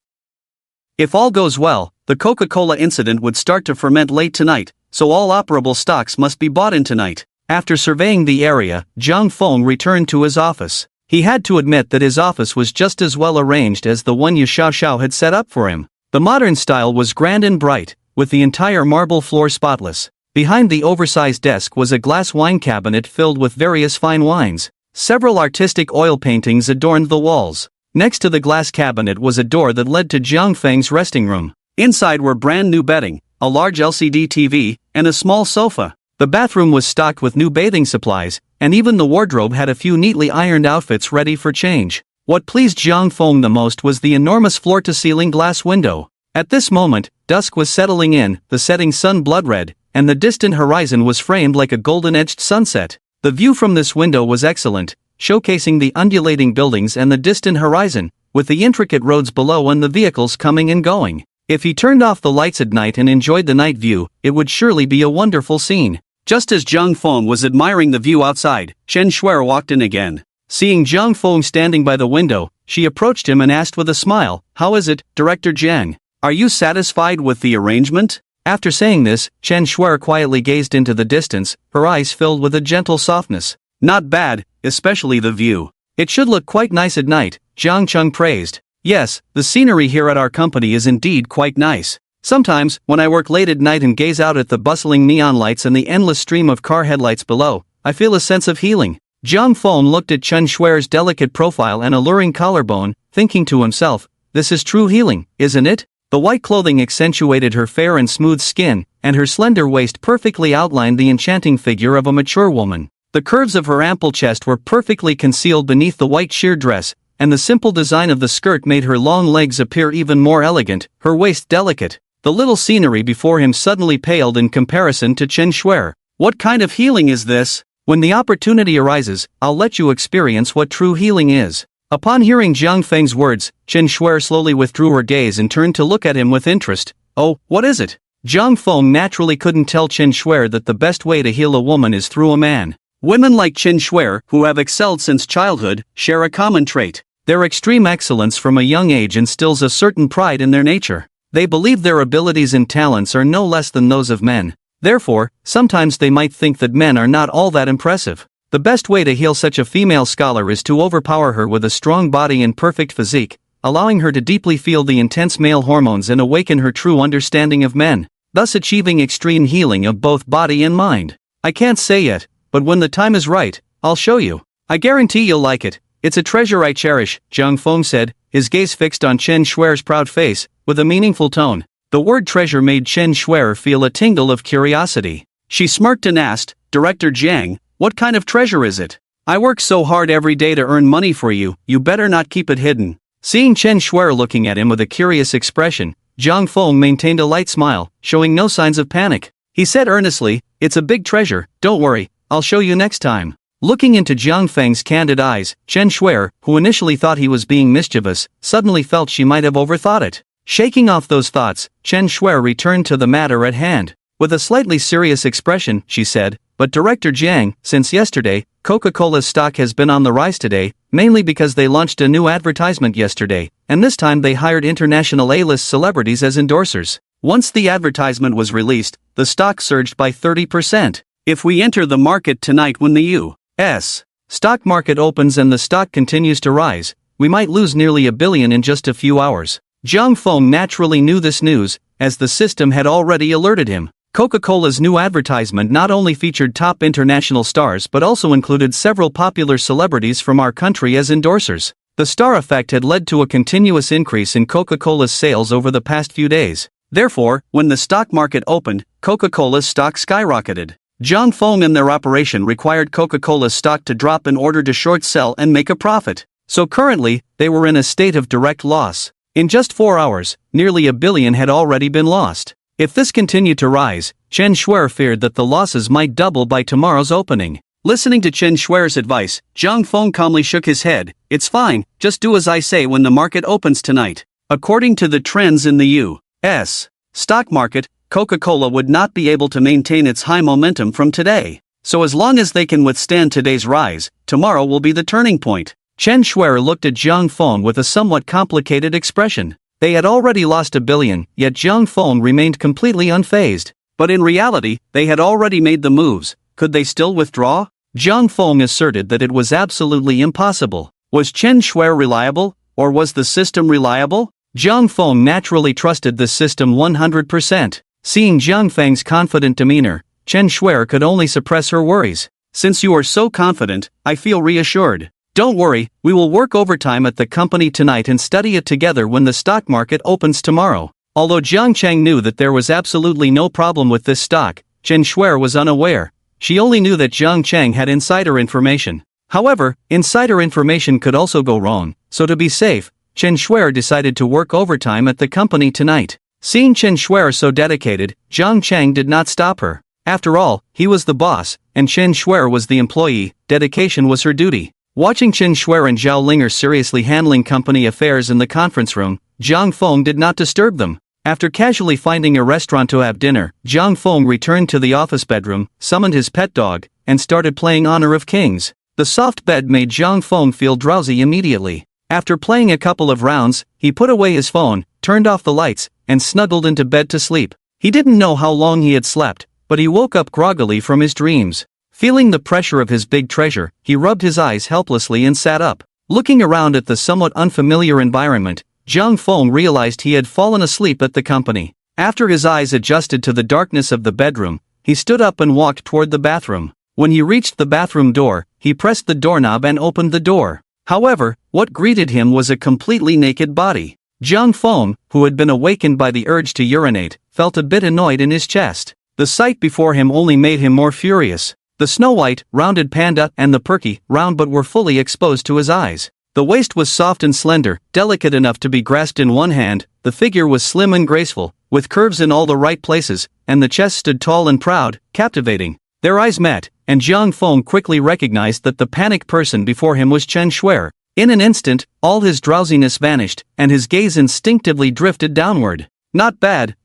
If all goes well, the Coca-Cola incident would start to ferment late tonight, so all operable stocks must be bought in tonight. After surveying the area, Zhang Feng returned to his office. He had to admit that his office was just as well arranged as the one Yu Xiaoxiao had set up for him. The modern style was grand and bright, with the entire marble floor spotless. Behind the oversized desk was a glass wine cabinet filled with various fine wines. Several artistic oil paintings adorned the walls. Next to the glass cabinet was a door that led to Jiang Feng's resting room. Inside were brand new bedding, a large LCD TV, and a small sofa. The bathroom was stocked with new bathing supplies, and even the wardrobe had a few neatly ironed outfits ready for change. What pleased Jiang Feng the most was the enormous floor-to-ceiling glass window. At this moment, dusk was settling in, the setting sun blood-red, and the distant horizon was framed like a golden-edged sunset. The view from this window was excellent, showcasing the undulating buildings and the distant horizon, with the intricate roads below and the vehicles coming and going. If he turned off the lights at night and enjoyed the night view, it would surely be a wonderful scene. Just as Zhang Feng was admiring the view outside, Chen Shuai walked in again. Seeing Zhang Feng standing by the window, she approached him and asked with a smile, "How is it, Director Jiang? Are you satisfied with the arrangement?" After saying this, Chen Shuai quietly gazed into the distance, her eyes filled with a gentle softness. "Not bad, especially the view. It should look quite nice at night," Zhang Cheng praised. "Yes, the scenery here at our company is indeed quite nice. Sometimes, when I work late at night and gaze out at the bustling neon lights and the endless stream of car headlights below, I feel a sense of healing." Zhang Feng looked at Chen Shuai's delicate profile and alluring collarbone, thinking to himself, "This is true healing, isn't it?" The white clothing accentuated her fair and smooth skin, and her slender waist perfectly outlined the enchanting figure of a mature woman. The curves of her ample chest were perfectly concealed beneath the white sheer dress, and the simple design of the skirt made her long legs appear even more elegant, her waist delicate. The little scenery before him suddenly paled in comparison to Chen Shuai. "What kind of healing is this? When the opportunity arises, I'll let you experience what true healing is." Upon hearing Jiang Feng's words, Chen Shuai slowly withdrew her gaze and turned to look at him with interest. "Oh, what is it?" Jiang Feng naturally couldn't tell Chen Shuai that the best way to heal a woman is through a man. Women like Chen Shuai, who have excelled since childhood, share a common trait. Their extreme excellence from a young age instills a certain pride in their nature. They believe their abilities and talents are no less than those of men. Therefore, sometimes they might think that men are not all that impressive. The best way to heal such a female scholar is to overpower her with a strong body and perfect physique, allowing her to deeply feel the intense male hormones and awaken her true understanding of men, thus achieving extreme healing of both body and mind. I can't say yet, but when the time is right, I'll show you. I guarantee you'll like it. It's a treasure I cherish, Zhang Feng said, his gaze fixed on Chen Shuai's proud face, with a meaningful tone. The word treasure made Chen Shuai feel a tingle of curiosity. She smirked and asked, "Director Jiang, what kind of treasure is it? I work so hard every day to earn money for you, you better not keep it hidden." Seeing Chen Shuai looking at him with a curious expression, Zhang Feng maintained a light smile, showing no signs of panic. He said earnestly, "It's a big treasure, don't worry, I'll show you next time." Looking into Jiang Feng's candid eyes, Chen Shuai, who initially thought he was being mischievous, suddenly felt she might have overthought it. Shaking off those thoughts, Chen Shuai returned to the matter at hand. With a slightly serious expression, she said, "But Director Jiang, since yesterday, Coca-Cola's stock has been on the rise today, mainly because they launched a new advertisement yesterday, and this time they hired international A-list celebrities as endorsers. Once the advertisement was released, the stock surged by 30%. If we enter the market tonight when the U.S. stock market opens and the stock continues to rise, we might lose nearly $1 billion in just a few hours. Zhang Feng naturally knew this news, as the system had already alerted him. Coca-Cola's new advertisement not only featured top international stars but also included several popular celebrities from our country as endorsers. The star effect had led to a continuous increase in Coca-Cola's sales over the past few days. Therefore, when the stock market opened, Coca-Cola's stock skyrocketed. Zhang Feng and their operation required Coca-Cola's stock to drop in order to short sell and make a profit. So currently, they were in a state of direct loss. In just 4 hours, nearly $1 billion had already been lost. If this continued to rise, Chen Shuer feared that the losses might double by tomorrow's opening. Listening to Chen Shuer's advice, Zhang Feng calmly shook his head. It's fine, just do as I say when the market opens tonight. According to the trends in the U.S. stock market, Coca-Cola would not be able to maintain its high momentum from today. So as long as they can withstand today's rise, tomorrow will be the turning point. Chen Shuer looked at Zhang Feng with a somewhat complicated expression. They had already lost $1 billion, yet Zhang Feng remained completely unfazed. But in reality, they had already made the moves. Could they still withdraw? Zhang Feng asserted that it was absolutely impossible. Was Chen Shuer reliable, or was the system reliable? Zhang Feng naturally trusted the system 100%. Seeing Zhang Feng's confident demeanor, Chen Shuer could only suppress her worries. Since you are so confident, I feel reassured. Don't worry, we will work overtime at the company tonight and study it together when the stock market opens tomorrow. Although Jiang Cheng knew that there was absolutely no problem with this stock, Chen Shuer was unaware. She only knew that Jiang Cheng had insider information. However, insider information could also go wrong, so to be safe, Chen Shuer decided to work overtime at the company tonight. Seeing Chen Shuer so dedicated, Jiang Cheng did not stop her. After all, he was the boss, and Chen Shuer was the employee. Dedication was her duty. Watching Chen Shuer and Zhao Linger seriously handling company affairs in the conference room, Zhang Feng did not disturb them. After casually finding a restaurant to have dinner, Zhang Feng returned to the office bedroom, summoned his pet dog, and started playing Honor of Kings. The soft bed made Zhang Feng feel drowsy immediately. After playing a couple of rounds, he put away his phone, turned off the lights, and snuggled into bed to sleep. He didn't know how long he had slept, but he woke up groggily from his dreams. Feeling the pressure of his big treasure, he rubbed his eyes helplessly and sat up. Looking around at the somewhat unfamiliar environment, Zhang Feng realized he had fallen asleep at the company. After his eyes adjusted to the darkness of the bedroom, he stood up and walked toward the bathroom. When he reached the bathroom door, he pressed the doorknob and opened the door. However, what greeted him was a completely naked body. Zhang Feng, who had been awakened by the urge to urinate, felt a bit annoyed in his chest. The sight before him only made him more furious. The snow-white, rounded panda and the perky, round but were fully exposed to his eyes. The waist was soft and slender, delicate enough to be grasped in one hand, the figure was slim and graceful, with curves in all the right places, and the chest stood tall and proud, captivating. Their eyes met, and Zhang Feng quickly recognized that the panicked person before him was Chen Shuer. In an instant, all his drowsiness vanished, and his gaze instinctively drifted downward. Not bad,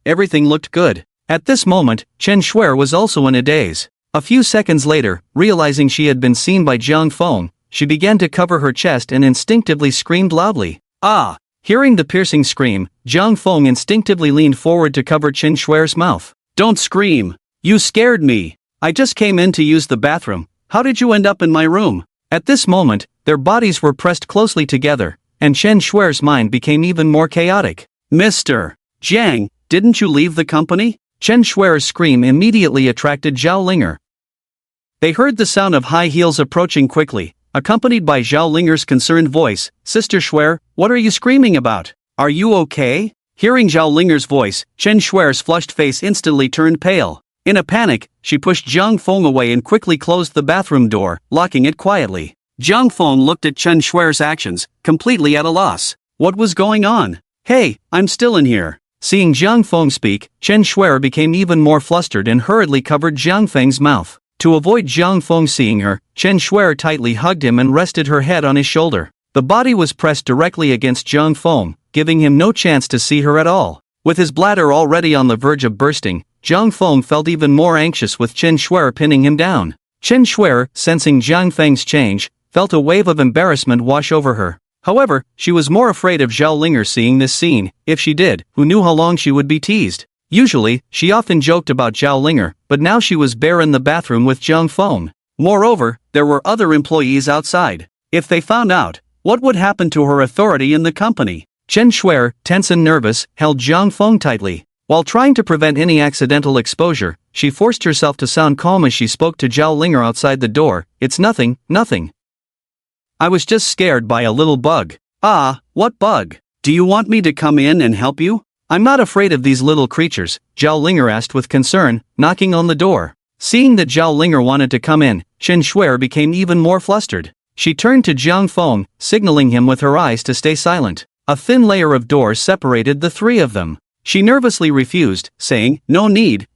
everything looked good. At this moment, Chen Shuer was also in a daze. A few seconds later, realizing she had been seen by Zhang Feng, she began to cover her chest and instinctively screamed loudly. Ah! Hearing the piercing scream, Zhang Feng instinctively leaned forward to cover Chen Shuer's mouth. Don't scream! You scared me! I just came in to use the bathroom. How did you end up in my room? At this moment, their bodies were pressed closely together, and Chen Shuer's mind became even more chaotic. Mr. Jiang, didn't you leave the company? Chen Shuer's scream immediately attracted Zhao Linger. They heard the sound of high heels approaching quickly, accompanied by Zhao Linger's concerned voice. Sister Shuer, what are you screaming about? Are you okay? Hearing Zhao Linger's voice, Chen Shuer's flushed face instantly turned pale. In a panic, she pushed Zhang Feng away and quickly closed the bathroom door, locking it quietly. Zhang Feng looked at Chen Shuer's actions, completely at a loss. What was going on? Hey, I'm still in here. Seeing Zhang Feng speak, Chen Shuer became even more flustered and hurriedly covered Zhang Feng's mouth. To avoid Zhang Feng seeing her, Chen Shuer tightly hugged him and rested her head on his shoulder. The body was pressed directly against Zhang Feng, giving him no chance to see her at all. With his bladder already on the verge of bursting, Zhang Feng felt even more anxious with Chen Shuer pinning him down. Chen Shuer, sensing Zhang Feng's change, felt a wave of embarrassment wash over her. However, she was more afraid of Zhao Linger seeing this scene. If she did, who knew how long she would be teased. Usually, she often joked about Zhao Linger, but now she was bare in the bathroom with Zhang Feng. Moreover, there were other employees outside. If they found out, what would happen to her authority in the company? Chen Shuer, tense and nervous, held Zhang Feng tightly. While trying to prevent any accidental exposure, she forced herself to sound calm as she spoke to Zhao Linger outside the door. It's nothing, nothing. I was just scared by a little bug. Ah, what bug? Do you want me to come in and help you? I'm not afraid of these little creatures, Zhao Linger asked with concern, knocking on the door. Seeing that Zhao Linger wanted to come in, Chen Shuer became even more flustered. She turned to Zhang Feng, signaling him with her eyes to stay silent. A thin layer of doors separated the three of them. She nervously refused, saying, no need,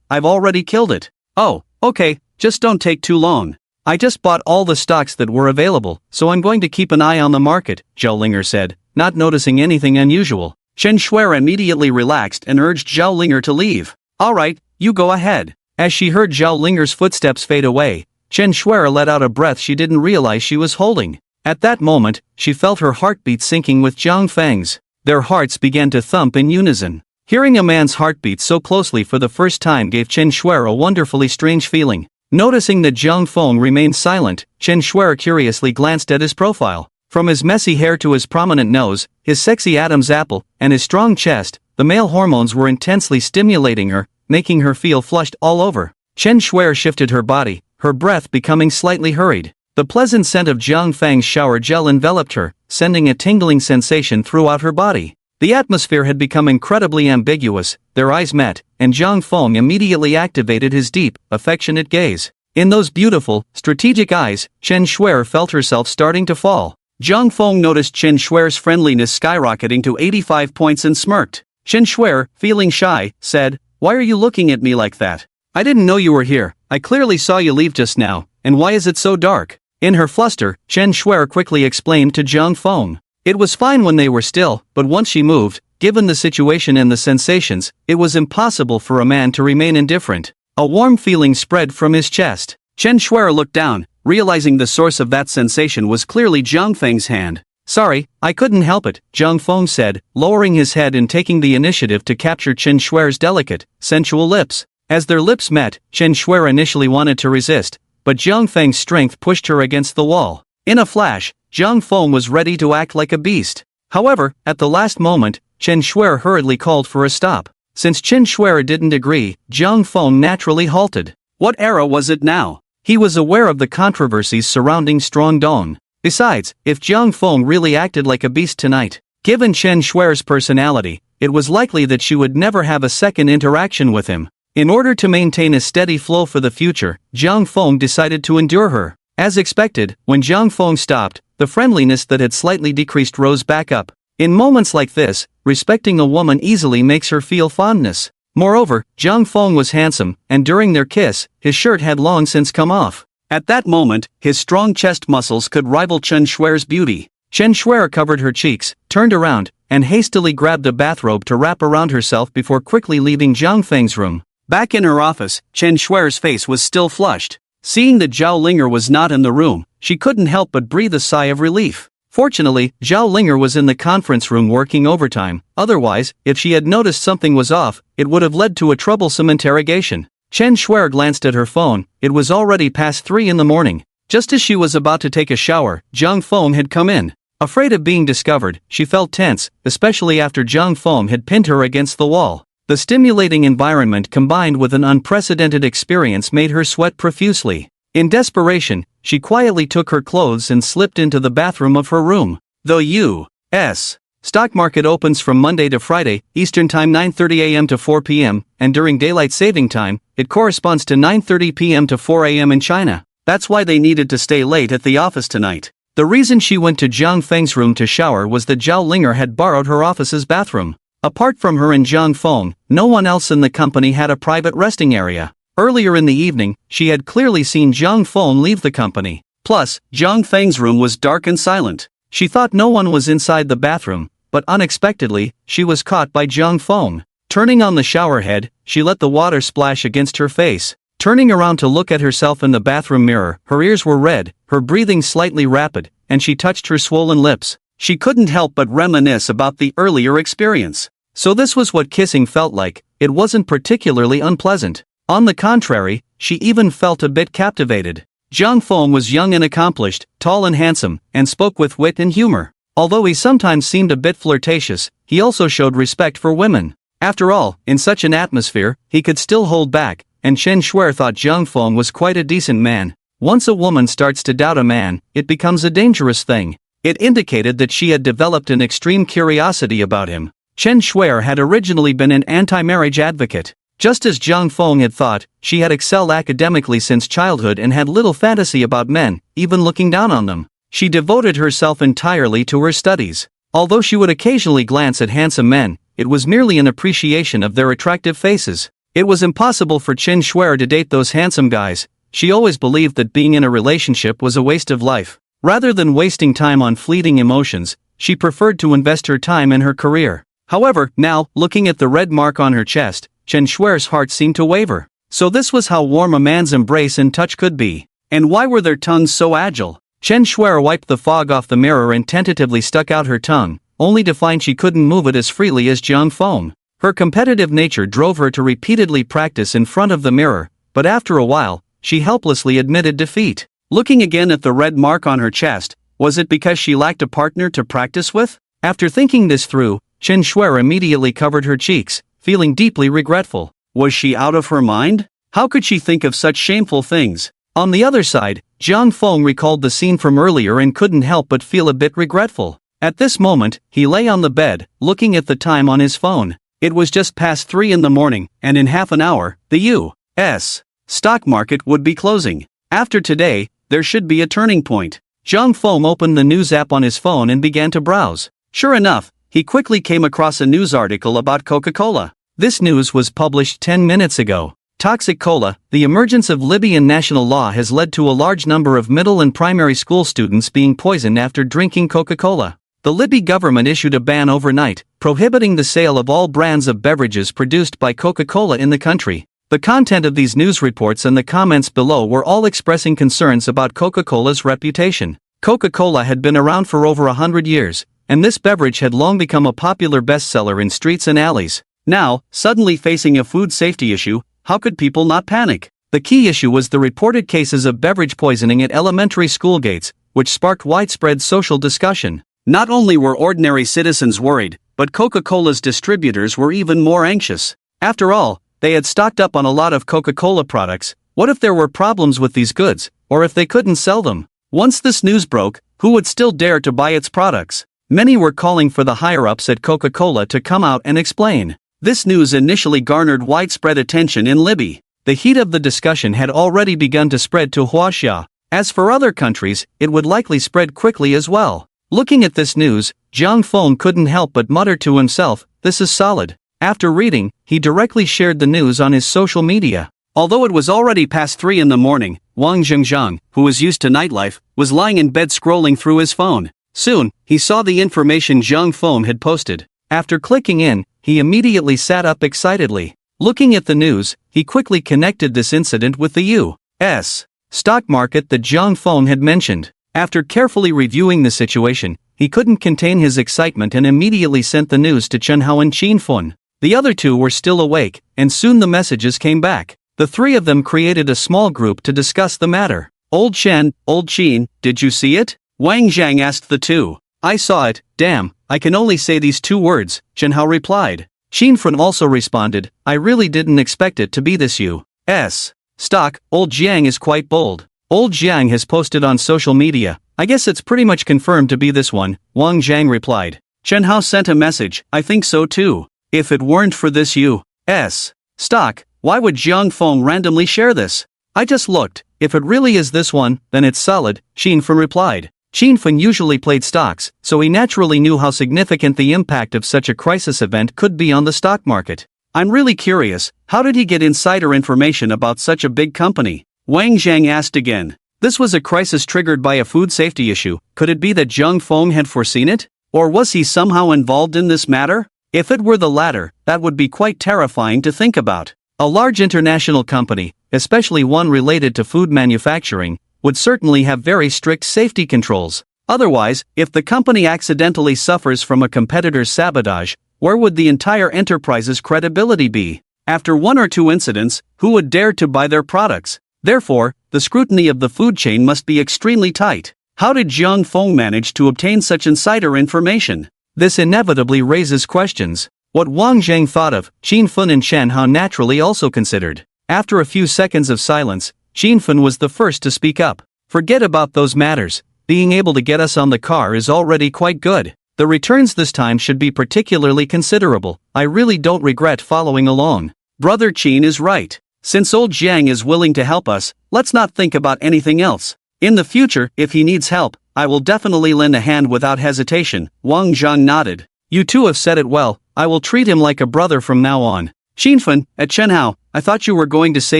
I've already killed it. Oh, okay, just don't take too long. I just bought all the stocks that were available, so I'm going to keep an eye on the market, Zhao Linger said, not noticing anything unusual. Chen Shuer immediately relaxed and urged Zhao Linger to leave. Alright, you go ahead. As she heard Zhao Linger's footsteps fade away, Chen Shuer let out a breath she didn't realize she was holding. At that moment, she felt her heartbeat syncing with Zhang Feng's. Their hearts began to thump in unison. Hearing a man's heartbeat so closely for the first time gave Chen Shuer a wonderfully strange feeling. Noticing that Zhang Feng remained silent, Chen Shuer curiously glanced at his profile. From his messy hair to his prominent nose, his sexy Adam's apple, and his strong chest, the male hormones were intensely stimulating her, making her feel flushed all over. Chen Shuer shifted her body, her breath becoming slightly hurried. The pleasant scent of Zhang Feng's shower gel enveloped her, sending a tingling sensation throughout her body. The atmosphere had become incredibly ambiguous. Their eyes met, and Zhang Feng immediately activated his deep, affectionate gaze. In those beautiful, strategic eyes, Chen Shuer felt herself starting to fall. Zhang Feng noticed Chen Shuer's friendliness skyrocketing to 85 points and smirked. Chen Shuer, feeling shy, said, "Why are you looking at me like that? I didn't know you were here. I clearly saw you leave just now, and why is it so dark?" In her fluster, Chen Shuer quickly explained to Zhang Feng. It was fine when they were still, but once she moved, given the situation and the sensations, it was impossible for a man to remain indifferent. A warm feeling spread from his chest. Chen Shuer looked down, realizing the source of that sensation was clearly Zhang Feng's hand. "Sorry, I couldn't help it," Zhang Feng said, lowering his head and taking the initiative to capture Chen Shuer's delicate, sensual lips. As their lips met, Chen Shuer initially wanted to resist, but Zhang Feng's strength pushed her against the wall. In a flash, Zhang Feng was ready to act like a beast. However, at the last moment, Chen Shuer hurriedly called for a stop. Since Chen Shuer didn't agree, Zhang Feng naturally halted. What era was it now? He was aware of the controversies surrounding Strong Dong. Besides, if Zhang Feng really acted like a beast tonight, given Chen Shuer's personality, it was likely that she would never have a second interaction with him. In order to maintain a steady flow for the future, Zhang Feng decided to endure her. As expected, when Zhang Feng stopped, the friendliness that had slightly decreased rose back up. In moments like this, respecting a woman easily makes her feel fondness. Moreover, Zhang Feng was handsome, and during their kiss, his shirt had long since come off. At that moment, his strong chest muscles could rival Chen Shuer's beauty. Chen Shuer covered her cheeks, turned around, and hastily grabbed a bathrobe to wrap around herself before quickly leaving Zhang Feng's room. Back in her office, Chen Shuer's face was still flushed. Seeing that Zhao Linger was not in the room, she couldn't help but breathe a sigh of relief. Fortunately, Zhao Linger was in the conference room working overtime. Otherwise, if she had noticed something was off, it would have led to a troublesome interrogation. Chen Shuer glanced at her phone. It was already past 3 in the morning. Just as she was about to take a shower, Zhang Feng had come in. Afraid of being discovered, she felt tense, especially after Zhang Feng had pinned her against the wall. The stimulating environment combined with an unprecedented experience made her sweat profusely. In desperation, she quietly took her clothes and slipped into the bathroom of her room. The U.S. stock market opens from Monday to Friday, Eastern Time 9:30 a.m. to 4 p.m., and during daylight saving time, it corresponds to 9:30 p.m. to 4 a.m. in China. That's why they needed to stay late at the office tonight. The reason she went to Zhang Feng's room to shower was that Zhao Linger had borrowed her office's bathroom. Apart from her and Zhang Feng, no one else in the company had a private resting area. Earlier in the evening, she had clearly seen Zhang Feng leave the company. Plus, Zhang Feng's room was dark and silent. She thought no one was inside the bathroom, but unexpectedly, she was caught by Zhang Feng. Turning on the shower head, she let the water splash against her face. Turning around to look at herself in the bathroom mirror, her ears were red, her breathing slightly rapid, and she touched her swollen lips. She couldn't help but reminisce about the earlier experience. So this was what kissing felt like. It wasn't particularly unpleasant. On the contrary, she even felt a bit captivated. Zhang Feng was young and accomplished, tall and handsome, and spoke with wit and humor. Although he sometimes seemed a bit flirtatious, he also showed respect for women. After all, in such an atmosphere, he could still hold back, and Chen Shuer thought Zhang Feng was quite a decent man. Once a woman starts to doubt a man, it becomes a dangerous thing. It indicated that she had developed an extreme curiosity about him. Chen Shuer had originally been an anti-marriage advocate. Just as Zhang Feng had thought, she had excelled academically since childhood and had little fantasy about men, even looking down on them. She devoted herself entirely to her studies. Although she would occasionally glance at handsome men, it was merely an appreciation of their attractive faces. It was impossible for Chen Shuer to date those handsome guys. She always believed that being in a relationship was a waste of life. Rather than wasting time on fleeting emotions, she preferred to invest her time in her career. However, now, looking at the red mark on her chest, Chen Shuer's heart seemed to waver. So this was how warm a man's embrace and touch could be. And why were their tongues so agile? Chen Shuer wiped the fog off the mirror and tentatively stuck out her tongue, only to find she couldn't move it as freely as Zhang Feng. Her competitive nature drove her to repeatedly practice in front of the mirror, but after a while, she helplessly admitted defeat. Looking again at the red mark on her chest, was it because she lacked a partner to practice with? After thinking this through, Chen Shuer immediately covered her cheeks, feeling deeply regretful. Was she out of her mind? How could she think of such shameful things? On the other side, Zhang Feng recalled the scene from earlier and couldn't help but feel a bit regretful. At this moment, he lay on the bed, looking at the time on his phone. It was just past 3 in the morning, and in half an hour, the U.S. stock market would be closing. After today, there should be a turning point. Zhang Feng opened the news app on his phone and began to browse. Sure enough, he quickly came across a news article about Coca-Cola. This news was published 10 minutes ago. Toxic cola, the emergence of Libyan national law has led to a large number of middle and primary school students being poisoned after drinking Coca-Cola. The Libyan government issued a ban overnight, prohibiting the sale of all brands of beverages produced by Coca-Cola in the country. The content of these news reports and the comments below were all expressing concerns about Coca-Cola's reputation. Coca-Cola had been around for over 100 years, and this beverage had long become a popular bestseller in streets and alleys. Now, suddenly facing a food safety issue, how could people not panic? The key issue was the reported cases of beverage poisoning at elementary school gates, which sparked widespread social discussion. Not only were ordinary citizens worried, but Coca-Cola's distributors were even more anxious. After all, they had stocked up on a lot of Coca-Cola products. What if there were problems with these goods, or if they couldn't sell them? Once this news broke, who would still dare to buy its products? Many were calling for the higher-ups at Coca-Cola to come out and explain. This news initially garnered widespread attention in Libya. The heat of the discussion had already begun to spread to Huaxia. As for other countries, it would likely spread quickly as well. Looking at this news, Zhang Feng couldn't help but mutter to himself, "This is solid." After reading, he directly shared the news on his social media. Although it was already past 3 in the morning, Wang Zhengzhang, who was used to nightlife, was lying in bed scrolling through his phone. Soon, he saw the information Zhang Feng had posted. After clicking in, he immediately sat up excitedly. Looking at the news, he quickly connected this incident with the U.S. stock market that Zhang Feng had mentioned. After carefully reviewing the situation, he couldn't contain his excitement and immediately sent the news to Chen Hao and Qin Fun. The other two were still awake, and soon the messages came back. The three of them created a small group to discuss the matter. "Old Chen, old Qin, did you see it?" Wang Zhang asked the two. "I saw it, damn, I can only say these 2 words, Chen Hao replied. Qin Fun also responded, "I really didn't expect it to be this U.S. stock. Old Jiang is quite bold. Old Jiang has posted on social media. I guess it's pretty much confirmed to be this one," Wang Zhang replied. Chen Hao sent a message, "I think so too. If it weren't for this U.S. stock, why would Zhang Feng randomly share this? I just looked. If it really is this one, then it's solid," Qin Fun replied. Qin Fun usually played stocks, so he naturally knew how significant the impact of such a crisis event could be on the stock market. "I'm really curious, how did he get insider information about such a big company?" Wang Zhang asked again. This was a crisis triggered by a food safety issue. Could it be that Zhang Feng had foreseen it? Or was he somehow involved in this matter? If it were the latter, that would be quite terrifying to think about. A large international company, especially one related to food manufacturing, would certainly have very strict safety controls. Otherwise, if the company accidentally suffers from a competitor's sabotage, where would the entire enterprise's credibility be? After one or two incidents, who would dare to buy their products? Therefore, the scrutiny of the food chain must be extremely tight. How did Jiang Feng manage to obtain such insider information? This inevitably raises questions. What Wang Zheng thought of, Qin Fun and Chen Hao naturally also considered. After a few seconds of silence, Qin Fun was the first to speak up. Forget about those matters. Being able to get us on the car is already quite good. The returns this time should be particularly considerable. I really don't regret following along. Brother Qin is right. Since old Jiang is willing to help us, let's not think about anything else. In the future, if he needs help, I will definitely lend a hand without hesitation. Wang Zhang nodded. You two have said it well. I will treat him like a brother from now on. Qinfen, at Chen Hao, I thought you were going to say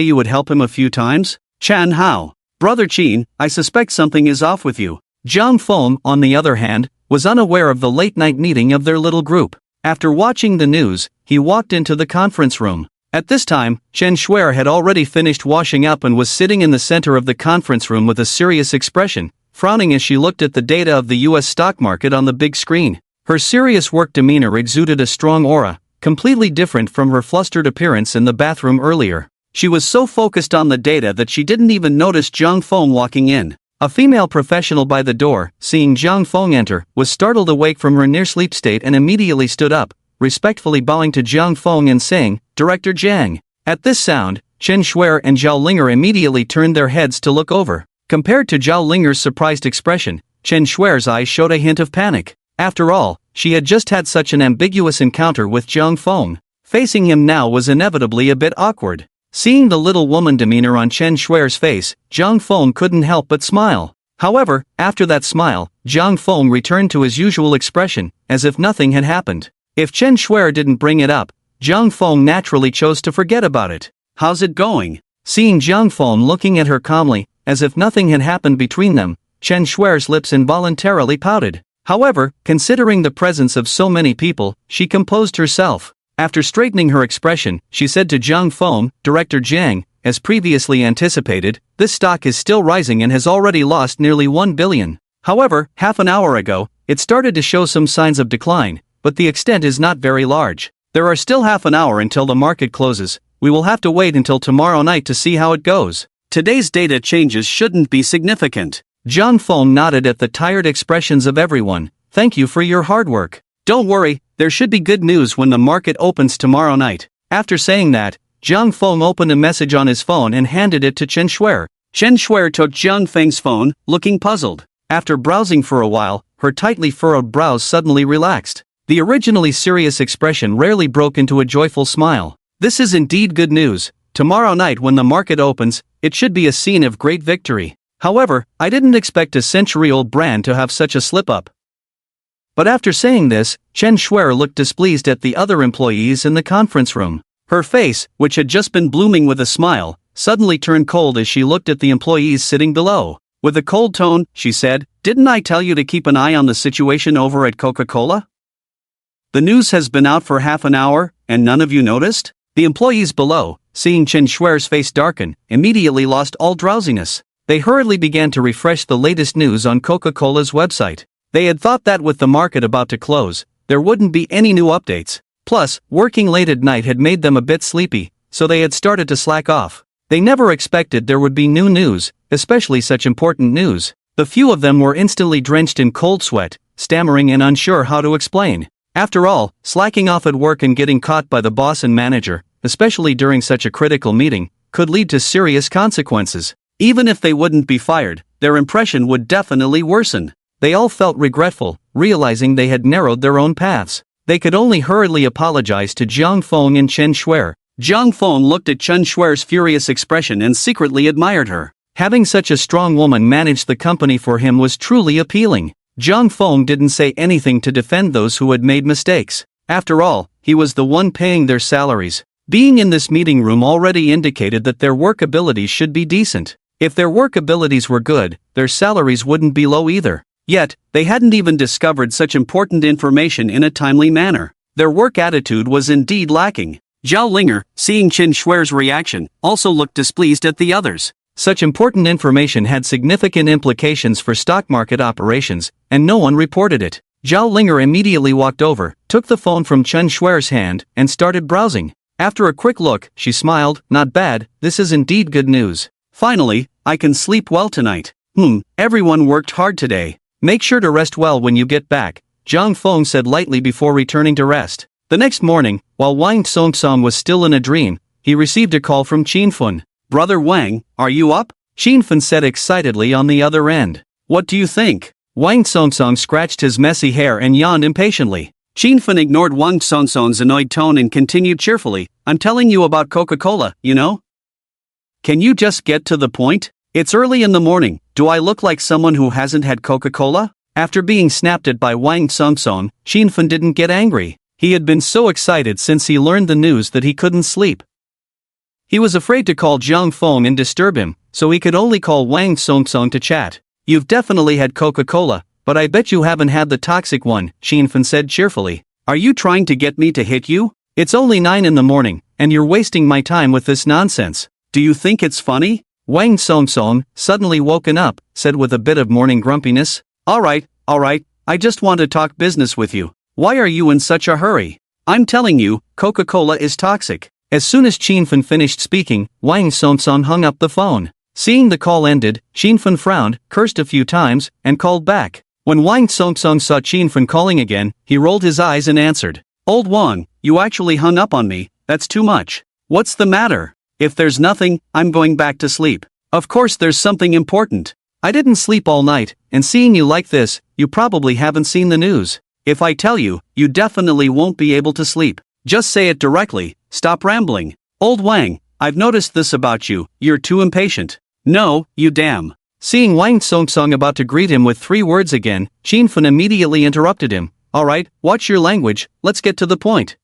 you would help him a few times? Chen Hao. Brother Qin, I suspect something is off with you. Jiang Feng, on the other hand, was unaware of the late-night meeting of their little group. After watching the news, he walked into the conference room. At this time, Chen Shuer had already finished washing up and was sitting in the center of the conference room with a serious expression, frowning as she looked at the data of the US stock market on the big screen. Her serious work demeanor exuded a strong aura, completely different from her flustered appearance in the bathroom earlier. She was so focused on the data that she didn't even notice Jiang Feng walking in. A female professional by the door, seeing Jiang Feng enter, was startled awake from her near-sleep state and immediately stood up, respectfully bowing to Jiang Feng and saying, "Director Jiang." At this sound, Chen Shuer and Zhao Linger immediately turned their heads to look over. Compared to Zhao Linger's surprised expression, Chen Shuer's eyes showed a hint of panic. After all, she had just had such an ambiguous encounter with Jiang Feng. Facing him now was inevitably a bit awkward. Seeing the little woman demeanor on Chen Shuer's face, Jiang Feng couldn't help but smile. However, after that smile, Jiang Feng returned to his usual expression, as if nothing had happened. If Chen Shuer didn't bring it up, Jiang Feng naturally chose to forget about it. How's it going? Seeing Jiang Feng looking at her calmly, as if nothing had happened between them, Chen Shuer's lips involuntarily pouted. However, considering the presence of so many people, she composed herself. After straightening her expression, she said to Jiang Feng, "Director Jiang, as previously anticipated, this stock is still rising and has already lost nearly 1 billion. However, half an hour ago, it started to show some signs of decline, but the extent is not very large. There are still half an hour until the market closes. We will have to wait until tomorrow night to see how it goes. Today's data changes shouldn't be significant." Jiang Feng nodded at the tired expressions of everyone. "Thank you for your hard work. Don't worry, there should be good news when the market opens tomorrow night." After saying that, Jiang Feng opened a message on his phone and handed it to Chen Shuer. Chen Shuer took Jiang Feng's phone, looking puzzled. After browsing for a while, her tightly furrowed brows suddenly relaxed. The originally serious expression rarely broke into a joyful smile. "This is indeed good news. Tomorrow night when the market opens, it should be a scene of great victory. However, I didn't expect a century-old brand to have such a slip-up." But after saying this, Chen Shuer looked displeased at the other employees in the conference room. Her face, which had just been blooming with a smile, suddenly turned cold as she looked at the employees sitting below. With a cold tone, she said, "Didn't I tell you to keep an eye on the situation over at Coca-Cola? The news has been out for half an hour, and none of you noticed?" The employees below, seeing Chen Shuer's face darken, immediately lost all drowsiness. They hurriedly began to refresh the latest news on Coca-Cola's website. They had thought that with the market about to close, there wouldn't be any new updates. Plus, working late at night had made them a bit sleepy, so they had started to slack off. They never expected there would be new news, especially such important news. The few of them were instantly drenched in cold sweat, stammering and unsure how to explain. After all, slacking off at work and getting caught by the boss and manager, especially during such a critical meeting, could lead to serious consequences. Even if they wouldn't be fired, their impression would definitely worsen. They all felt regretful, realizing they had narrowed their own paths. They could only hurriedly apologize to Jiang Feng and Chen Shuer. Jiang Feng looked at Chen Shuer's furious expression and secretly admired her. Having such a strong woman manage the company for him was truly appealing. Jiang Feng didn't say anything to defend those who had made mistakes. After all, he was the one paying their salaries. Being in this meeting room already indicated that their work abilities should be decent. If their work abilities were good, their salaries wouldn't be low either. Yet, they hadn't even discovered such important information in a timely manner. Their work attitude was indeed lacking. Zhao Linger, seeing Chen Shuer's reaction, also looked displeased at the others. Such important information had significant implications for stock market operations, and no one reported it. Zhao Linger immediately walked over, took the phone from Chen Shuer's hand, and started browsing. After a quick look, she smiled. Not bad, this is indeed good news. Finally, I can sleep well tonight. Everyone worked hard today. Make sure to rest well when you get back, Zhang Feng said lightly before returning to rest. The next morning, while Wang Songsong was still in a dream, he received a call from Qinfen. Brother Wang, are you up? Qinfen said excitedly on the other end. What do you think? Wang Songsong scratched his messy hair and yawned impatiently. Qinfen ignored Wang Songsong's annoyed tone and continued cheerfully, I'm telling you about Coca-Cola, you know? Can you just get to the point? It's early in the morning, do I look like someone who hasn't had Coca-Cola? After being snapped at by Wang Songsong, Qinfen didn't get angry. He had been so excited since he learned the news that he couldn't sleep. He was afraid to call Zhang Feng and disturb him, so he could only call Wang Songsong to chat. You've definitely had Coca-Cola, but I bet you haven't had the toxic one, Qinfen said cheerfully. Are you trying to get me to hit you? It's only 9 in the morning, and you're wasting my time with this nonsense. Do you think it's funny? Wang Songsong, suddenly woken up, said with a bit of morning grumpiness. Alright, I just want to talk business with you. Why are you in such a hurry? I'm telling you, Coca-Cola is toxic. As soon as Qinfen finished speaking, Wang Songsong hung up the phone. Seeing the call ended, Qinfen frowned, cursed a few times, and called back. When Wang Songsong saw Qinfen calling again, he rolled his eyes and answered. Old Wang, you actually hung up on me, that's too much. What's the matter? If there's nothing, I'm going back to sleep. Of course there's something important. I didn't sleep all night, and seeing you like this, you probably haven't seen the news. If I tell you, you definitely won't be able to sleep. Just say it directly, stop rambling. Old Wang, I've noticed this about you, you're too impatient. No, you damn. Seeing Wang Songsong about to greet him with 3 words again, Qinfen immediately interrupted him. Alright, watch your language, let's get to the point.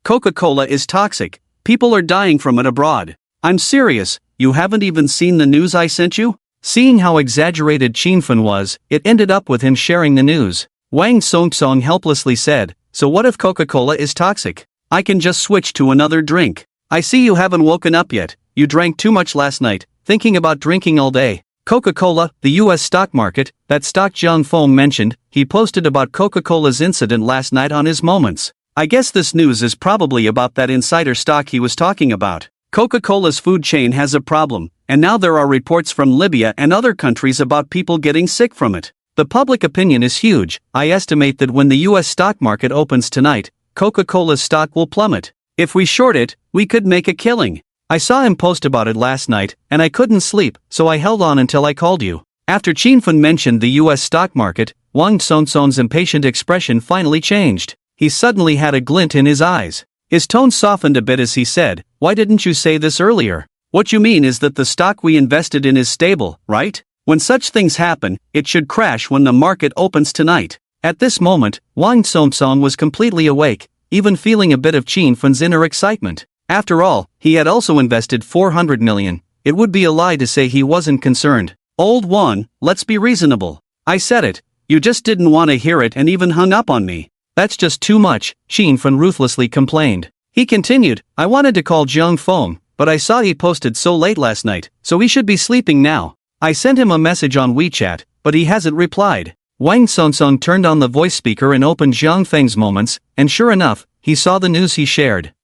Coca-Cola is toxic, people are dying from it abroad. I'm serious, you haven't even seen the news I sent you? Seeing how exaggerated Qinfen was, it ended up with him sharing the news. Wang Songsong helplessly said, so what if Coca-Cola is toxic? I can just switch to another drink. I see you haven't woken up yet, you drank too much last night, thinking about drinking all day. Coca-Cola, the US stock market, that stock Zhang Feng mentioned, he posted about Coca-Cola's incident last night on his Moments. I guess this news is probably about that insider stock he was talking about. Coca-Cola's food chain has a problem, and now there are reports from Libya and other countries about people getting sick from it. The public opinion is huge. I estimate that when the US stock market opens tonight, Coca-Cola's stock will plummet. If we short it, we could make a killing. I saw him post about it last night, and I couldn't sleep, so I held on until I called you. After Qinfen mentioned the US stock market, Wang Songsong's impatient expression finally changed. He suddenly had a glint in his eyes. His tone softened a bit as he said, why didn't you say this earlier? What you mean is that the stock we invested in is stable, right? When such things happen, it should crash when the market opens tonight. At this moment, Wang Songsong was completely awake, even feeling a bit of Qinfen's inner excitement. After all, he had also invested 400 million. It would be a lie to say he wasn't concerned. Old Wang, let's be reasonable. I said it. You just didn't want to hear it and even hung up on me. That's just too much, Qinfen ruthlessly complained. He continued, I wanted to call Zhang Feng, but I saw he posted so late last night, so he should be sleeping now. I sent him a message on WeChat, but he hasn't replied. Wang Songsong turned on the voice speaker and opened Zhang Feng's Moments, and sure enough, he saw the news he shared.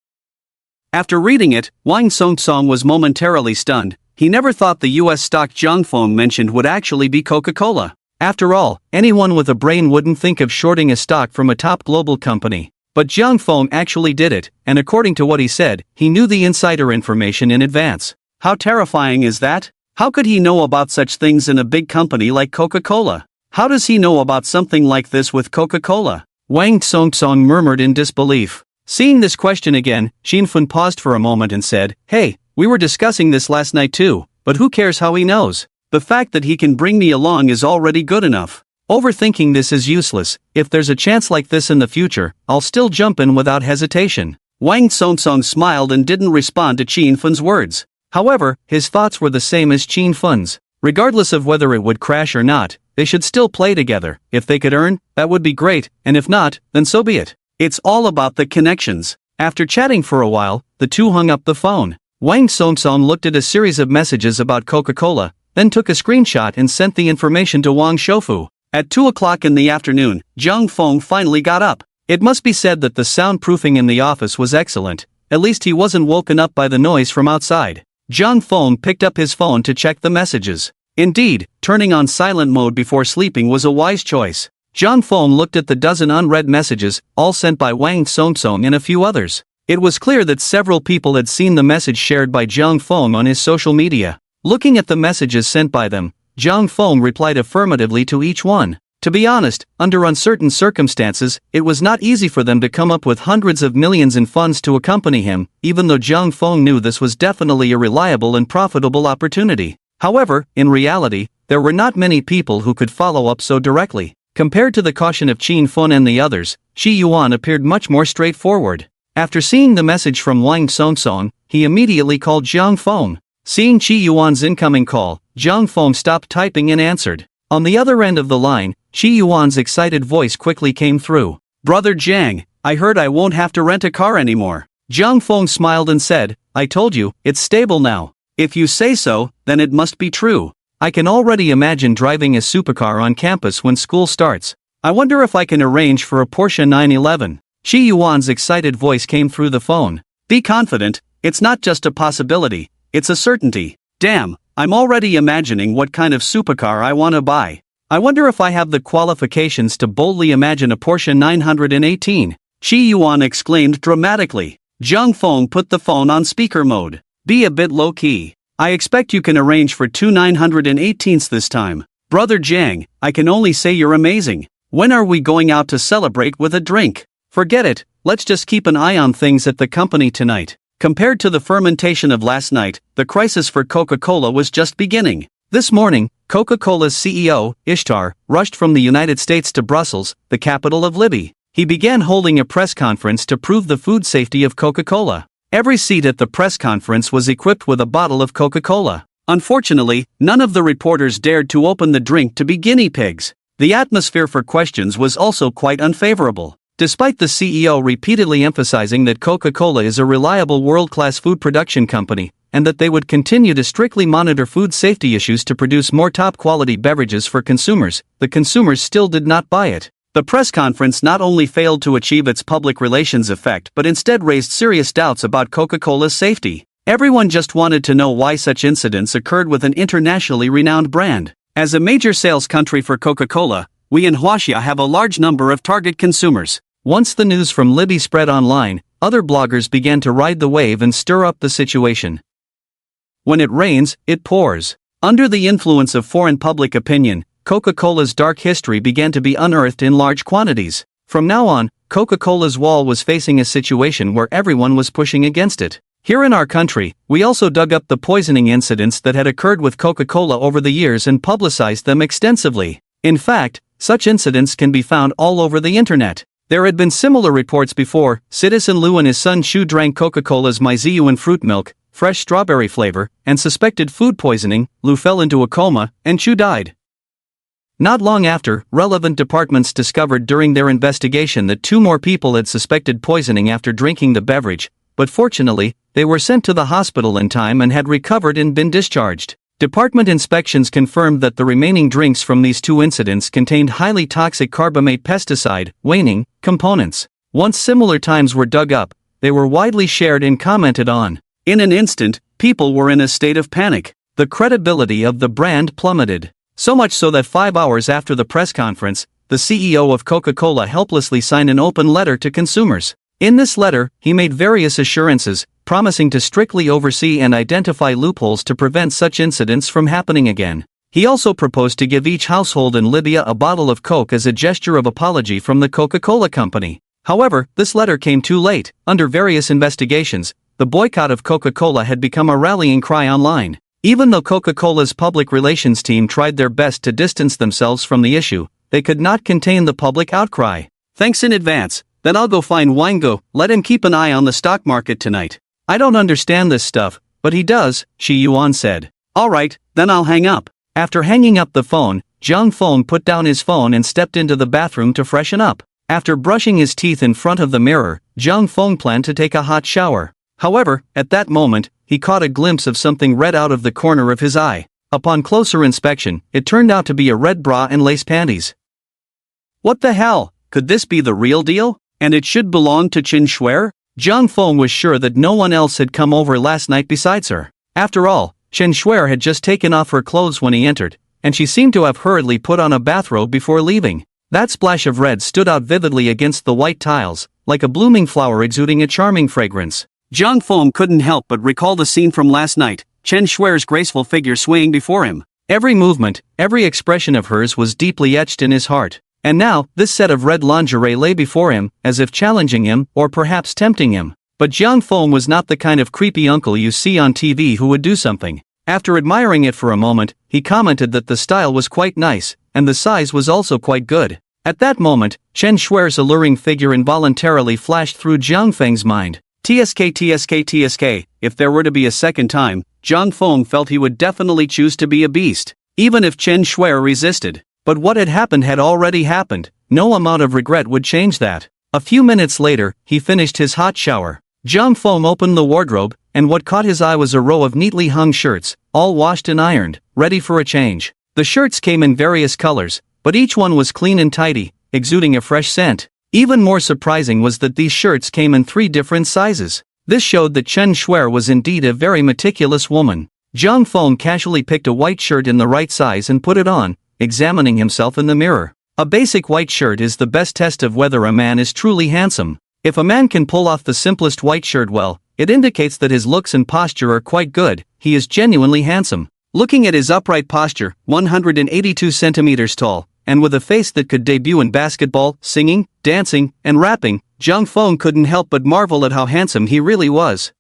After reading it, Wang Songsong was momentarily stunned. He never thought the US stock Zhang Feng mentioned would actually be Coca-Cola. After all, anyone with a brain wouldn't think of shorting a stock from a top global company. But Zhang Feng actually did it, and according to what he said, he knew the insider information in advance. How terrifying is that? How could he know about such things in a big company like Coca-Cola? How does he know about something like this with Coca-Cola? Wang Songsong murmured in disbelief. Seeing this question again, Qinfen paused for a moment and said, hey, we were discussing this last night too, but who cares how he knows? The fact that he can bring me along is already good enough. Overthinking this is useless. If there's a chance like this in the future, I'll still jump in without hesitation. Wang Songsong smiled and didn't respond to Qinfen's words. However, his thoughts were the same as Qinfen's. Regardless of whether it would crash or not, they should still play together. If they could earn, that would be great, and if not, then so be it. It's all about the connections. After chatting for a while, the two hung up the phone. Wang Songsong looked at a series of messages about Coca-Cola, then took a screenshot and sent the information to Wang Shoufu. At 2 o'clock in the afternoon, Zhang Feng finally got up. It must be said that the soundproofing in the office was excellent. At least he wasn't woken up by the noise from outside. Zhang Feng picked up his phone to check the messages. Indeed, turning on silent mode before sleeping was a wise choice. Zhang Feng looked at the dozen unread messages, all sent by Wang Songsong and a few others. It was clear that several people had seen the message shared by Zhang Feng on his social media. Looking at the messages sent by them, Zhang Feng replied affirmatively to each one. To be honest, under uncertain circumstances, it was not easy for them to come up with hundreds of millions in funds to accompany him, even though Zhang Feng knew this was definitely a reliable and profitable opportunity. However, in reality, there were not many people who could follow up so directly. Compared to the caution of Qin Feng and the others, Shi Yuan appeared much more straightforward. After seeing the message from Wang Songsong, he immediately called Zhang Feng. Seeing Qi Yuan's incoming call, Zhang Feng stopped typing and answered. On the other end of the line, Qi Yuan's excited voice quickly came through. "Brother Zhang, I heard I won't have to rent a car anymore." Zhang Feng smiled and said, "I told you, it's stable now." "If you say so, then it must be true. I can already imagine driving a supercar on campus when school starts. I wonder if I can arrange for a Porsche 911. Qi Yuan's excited voice came through the phone. "Be confident, it's not just a possibility, it's a certainty. Damn, I'm already imagining what kind of supercar I want to buy. I wonder if I have the qualifications to boldly imagine a Porsche 918. Qi Yuan exclaimed dramatically. Zhang Feng put the phone on speaker mode. "Be a bit low-key. I expect you can arrange for 2 918s this time. Brother Zhang, I can only say you're amazing. When are we going out to celebrate with a drink?" "Forget it, let's just keep an eye on things at the company tonight." Compared to the fermentation of last night, the crisis for Coca-Cola was just beginning. This morning, Coca-Cola's CEO, Ishtar, rushed from the United States to Brussels, the capital of Libya. He began holding a press conference to prove the food safety of Coca-Cola. Every seat at the press conference was equipped with a bottle of Coca-Cola. Unfortunately, none of the reporters dared to open the drink to be guinea pigs. The atmosphere for questions was also quite unfavorable. Despite the CEO repeatedly emphasizing that Coca-Cola is a reliable world-class food production company, and that they would continue to strictly monitor food safety issues to produce more top-quality beverages for consumers, the consumers still did not buy it. The press conference not only failed to achieve its public relations effect but instead raised serious doubts about Coca-Cola's safety. Everyone just wanted to know why such incidents occurred with an internationally renowned brand. As a major sales country for Coca-Cola, we in Huaxia have a large number of target consumers. Once the news from Libya spread online, other bloggers began to ride the wave and stir up the situation. When it rains, it pours. Under the influence of foreign public opinion, Coca-Cola's dark history began to be unearthed in large quantities. From now on, Coca-Cola's wall was facing a situation where everyone was pushing against it. Here in our country, we also dug up the poisoning incidents that had occurred with Coca-Cola over the years and publicized them extensively. In fact, such incidents can be found all over the internet. There had been similar reports before. Citizen Liu and his son Xu drank Coca-Cola's Maiziyu fruit milk, fresh strawberry flavor, and suspected food poisoning. Liu fell into a coma, and Xu died. Not long after, relevant departments discovered during their investigation that 2 more people had suspected poisoning after drinking the beverage, but fortunately, they were sent to the hospital in time and had recovered and been discharged. Department inspections confirmed that the remaining drinks from these 2 incidents contained highly toxic carbamate pesticide, waning, components. Once similar times were dug up, they were widely shared and commented on. In an instant, people were in a state of panic. The credibility of the brand plummeted. So much so that 5 hours after the press conference, the CEO of Coca-Cola helplessly signed an open letter to consumers. In this letter, he made various assurances, promising to strictly oversee and identify loopholes to prevent such incidents from happening again. He also proposed to give each household in Libya a bottle of Coke as a gesture of apology from the Coca-Cola company. However, this letter came too late. Under various investigations, the boycott of Coca-Cola had become a rallying cry online. Even though Coca-Cola's public relations team tried their best to distance themselves from the issue, they could not contain the public outcry. "Thanks in advance, then I'll go find Wango, let him keep an eye on the stock market tonight." "I don't understand this stuff, but he does," Shi Yuan said. "Alright, then I'll hang up." After hanging up the phone, Zhang Feng put down his phone and stepped into the bathroom to freshen up. After brushing his teeth in front of the mirror, Zhang Feng planned to take a hot shower. However, at that moment, he caught a glimpse of something red out of the corner of his eye. Upon closer inspection, it turned out to be a red bra and lace panties. What the hell? Could this be the real deal? And it should belong to Chen Shuer? Jiang Feng was sure that no one else had come over last night besides her. After all, Chen Shuer had just taken off her clothes when he entered, and she seemed to have hurriedly put on a bathrobe before leaving. That splash of red stood out vividly against the white tiles, like a blooming flower exuding a charming fragrance. Jiang Feng couldn't help but recall the scene from last night, Chen Shuer's graceful figure swaying before him. Every movement, every expression of hers was deeply etched in his heart. And now, this set of red lingerie lay before him, as if challenging him, or perhaps tempting him. But Jiang Feng was not the kind of creepy uncle you see on TV who would do something. After admiring it for a moment, he commented that the style was quite nice, and the size was also quite good. At that moment, Chen Shuer's alluring figure involuntarily flashed through Jiang Feng's mind. TSK. If there were to be a second time, Jiang Feng felt he would definitely choose to be a beast, even if Chen Shuer resisted. But what had already happened. No amount of regret would change that. A few minutes later, he finished his hot shower. Jiang Feng opened the wardrobe, and what caught his eye was a row of neatly hung shirts, all washed and ironed, ready for a change. The shirts came in various colors, but each one was clean and tidy, exuding a fresh scent. Even more surprising was that these shirts came in 3 different sizes. This showed that Chen Shuer was indeed a very meticulous woman. Jiang Feng casually picked a white shirt in the right size and put it on, examining himself in the mirror. A basic white shirt is the best test of whether a man is truly handsome. If a man can pull off the simplest white shirt well, it indicates that his looks and posture are quite good. He is genuinely handsome. Looking at his upright posture, 182 centimeters tall, and with a face that could debut in basketball, singing, dancing, and rapping, Jiang Feng couldn't help but marvel at how handsome he really was.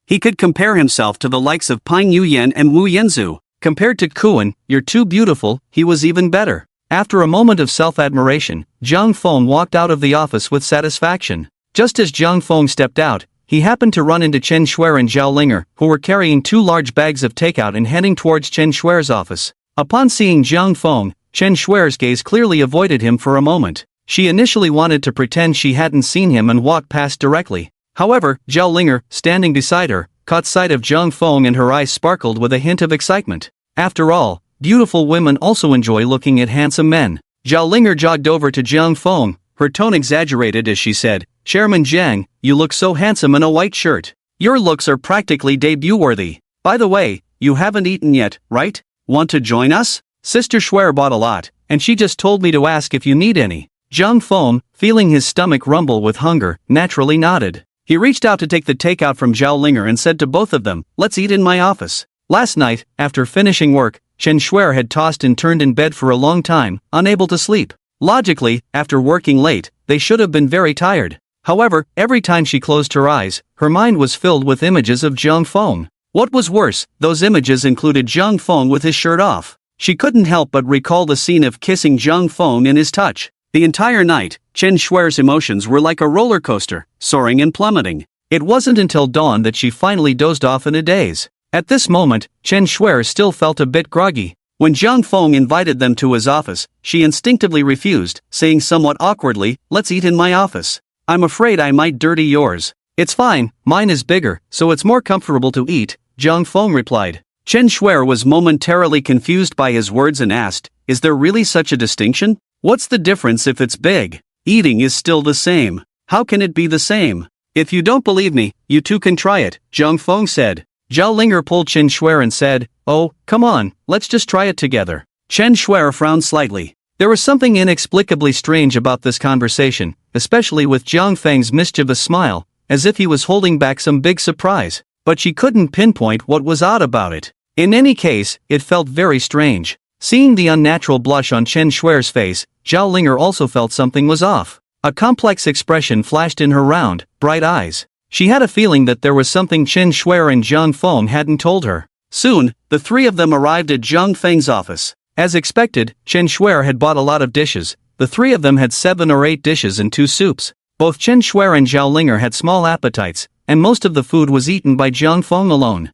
He could compare himself to the likes of Pine Yuyan and Wu Yanzu. Compared to Kuan, "You're too beautiful," he was even better. After a moment of self-admiration, Jiang Feng walked out of the office with satisfaction. Just as Jiang Feng stepped out, he happened to run into Chen Shuer and Zhao Linger, who were carrying 2 large bags of takeout and heading towards Chen Shuer's office. Upon seeing Jiang Feng, Chen Shuer's gaze clearly avoided him for a moment. She initially wanted to pretend she hadn't seen him and walked past directly. However, Zhao Linger, standing beside her, caught sight of Jiang Feng and her eyes sparkled with a hint of excitement. After all, beautiful women also enjoy looking at handsome men. Zhao Linger jogged over to Jiang Feng, her tone exaggerated as she said, "Chairman Jiang, you look so handsome in a white shirt. Your looks are practically debut-worthy. By the way, you haven't eaten yet, right? Want to join us? Sister Shuer bought a lot, and she just told me to ask if you need any." Jiang Feng, feeling his stomach rumble with hunger, naturally nodded. He reached out to take the takeout from Zhao Linger and said to both of them, "Let's eat in my office." Last night, after finishing work, Chen Shuer had tossed and turned in bed for a long time, unable to sleep. Logically, after working late, they should have been very tired. However, every time she closed her eyes, her mind was filled with images of Jiang Feng. What was worse, those images included Jiang Feng with his shirt off. She couldn't help but recall the scene of kissing Jiang Feng in his touch. The entire night, Chen Shuer's emotions were like a roller coaster, soaring and plummeting. It wasn't until dawn that she finally dozed off in a daze. At this moment, Chen Shuer still felt a bit groggy. When Jiang Feng invited them to his office, she instinctively refused, saying somewhat awkwardly, "Let's eat in my office. I'm afraid I might dirty yours." "It's fine, mine is bigger, so it's more comfortable to eat," Jiang Feng replied. Chen Shuer was momentarily confused by his words and asked, "Is there really such a distinction? What's the difference if it's big? Eating is still the same. How can it be the same?" "If you don't believe me, you too can try it," Jiang Feng said. Zhao Linger pulled Chen Shuer and said, "Oh, come on, let's just try it together." Chen Shuer frowned slightly. There was something inexplicably strange about this conversation, especially with Jiang Feng's mischievous smile, as if he was holding back some big surprise. But she couldn't pinpoint what was odd about it. In any case, it felt very strange. Seeing the unnatural blush on Chen Shuer's face, Zhao Linger also felt something was off. A complex expression flashed in her round, bright eyes. She had a feeling that there was something Chen Shuer and Jiang Feng hadn't told her. Soon, the 3 of them arrived at Jiang Feng's office. As expected, Chen Shuer had bought a lot of dishes. The 3 of them had 7 or 8 dishes and 2 soups. Both Chen Shuer and Zhao Linger had small appetites, and most of the food was eaten by Jiang Feng alone.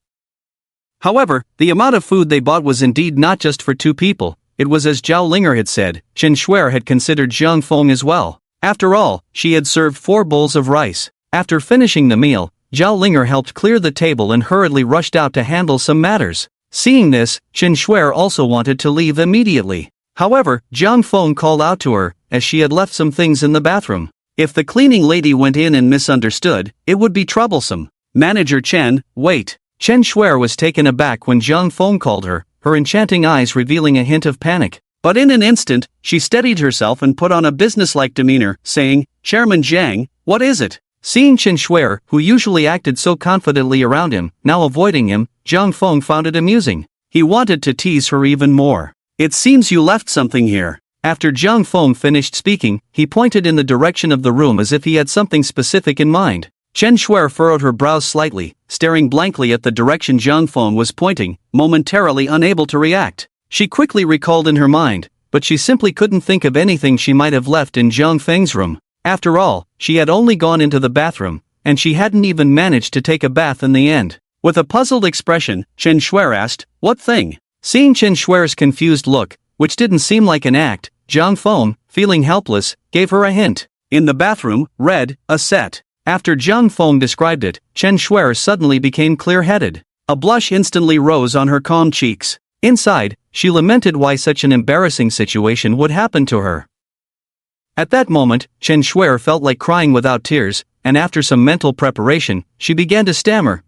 However, the amount of food they bought was indeed not just for 2 people. It was as Zhao Linger had said, Chen Shuer had considered Jiang Feng as well. After all, she had served 4 bowls of rice. After finishing the meal, Zhao Linger helped clear the table and hurriedly rushed out to handle some matters. Seeing this, Chen Shuer also wanted to leave immediately. However, Zhang Feng called out to her, as she had left some things in the bathroom. If the cleaning lady went in and misunderstood, it would be troublesome. Manager Chen, wait. Chen Shuer was taken aback when Zhang Feng called her, her enchanting eyes revealing a hint of panic. But in an instant, she steadied herself and put on a businesslike demeanor, saying, Chairman Zhang, what is it? Seeing Chen Shuer, who usually acted so confidently around him, now avoiding him, Zhang Feng found it amusing. He wanted to tease her even more. It seems you left something here. After Zhang Feng finished speaking, he pointed in the direction of the room as if he had something specific in mind. Chen Shuer furrowed her brows slightly, staring blankly at the direction Zhang Feng was pointing, momentarily unable to react. She quickly recalled in her mind, but she simply couldn't think of anything she might have left in Zhang Feng's room. After all, she had only gone into the bathroom, and she hadn't even managed to take a bath in the end. With a puzzled expression, Chen Shuer asked, what thing? Seeing Chen Shuer's confused look, which didn't seem like an act, Zhang Feng, feeling helpless, gave her a hint. In the bathroom, red, a set. After Zhang Feng described it, Chen Shuer suddenly became clear-headed. A blush instantly rose on her calm cheeks. Inside, she lamented why such an embarrassing situation would happen to her. At that moment, Chen Shuer felt like crying without tears, and after some mental preparation, she began to stammer,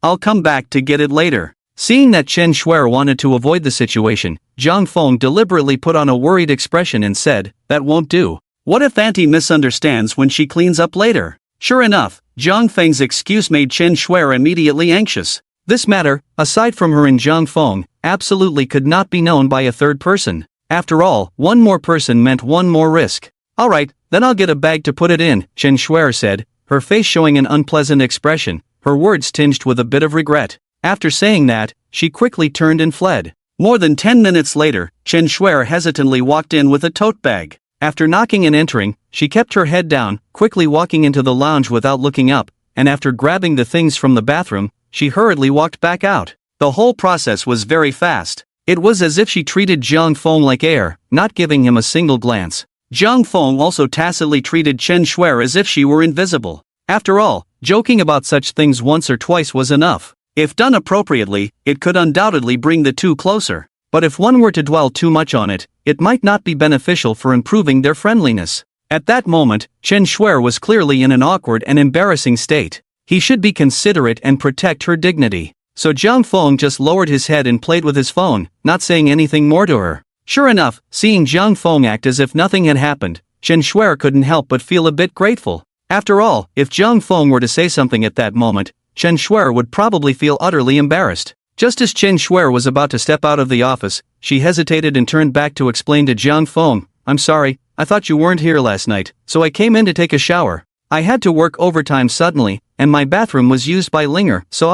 I'll come back to get it later. Seeing that Chen Shuer wanted to avoid the situation, Zhang Feng deliberately put on a worried expression and said, that won't do. What if Auntie misunderstands when she cleans up later? Sure enough, Zhang Feng's excuse made Chen Shuer immediately anxious. This matter, aside from her and Zhang Feng, absolutely could not be known by a third person. After all, one more person meant one more risk. Alright, then I'll get a bag to put it in, Chen Shuer said, her face showing an unpleasant expression, her words tinged with a bit of regret. After saying that, she quickly turned and fled. More than 10 minutes later, Chen Shuer hesitantly walked in with a tote bag. After knocking and entering, she kept her head down, quickly walking into the lounge without looking up, and after grabbing the things from the bathroom, she hurriedly walked back out. The whole process was very fast. It was as if she treated Zhang Feng like air, not giving him a single glance. Zhang Feng also tacitly treated Chen Shuer as if she were invisible. After all, joking about such things once or twice was enough. If done appropriately, it could undoubtedly bring the two closer. But if one were to dwell too much on it, it might not be beneficial for improving their friendliness. At that moment, Chen Shuer was clearly in an awkward and embarrassing state. He should be considerate and protect her dignity. So Zhang Feng just lowered his head and played with his phone, not saying anything more to her. Sure enough, seeing Zhang Feng act as if nothing had happened, Chen Shuer couldn't help but feel a bit grateful. After all, if Zhang Feng were to say something at that moment, Chen Shuer would probably feel utterly embarrassed. Just as Chen Shuer was about to step out of the office, she hesitated and turned back to explain to Zhang Feng, I'm sorry, I thought you weren't here last night, so I came in to take a shower. I had to work overtime suddenly, and my bathroom was used by Linger, so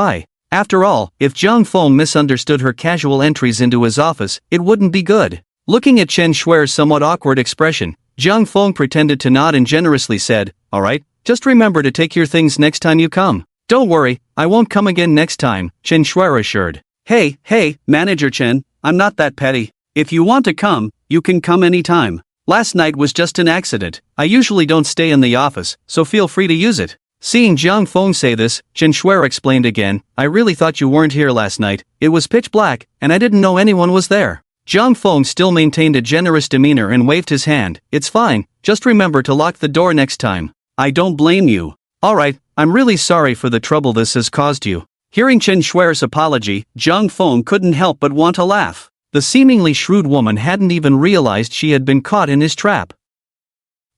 After all, if Zhang Feng misunderstood her casual entries into his office, it wouldn't be good. Looking at Chen Shuer's somewhat awkward expression, Zhang Feng pretended to nod and generously said, alright, just remember to take your things next time you come. Don't worry, I won't come again next time, Chen Shuer assured. Hey, Manager Chen, I'm not that petty. If you want to come, you can come anytime. Last night was just an accident. I usually don't stay in the office, so feel free to use it. Seeing Zhang Feng say this, Chen Shuer explained again, I really thought you weren't here last night. It was pitch black, and I didn't know anyone was there. Zhang Feng still maintained a generous demeanor and waved his hand. It's fine, just remember to lock the door next time. I don't blame you. Alright, I'm really sorry for the trouble this has caused you. Hearing Chen Shuer's apology, Zhang Feng couldn't help but want to laugh. The seemingly shrewd woman hadn't even realized she had been caught in his trap.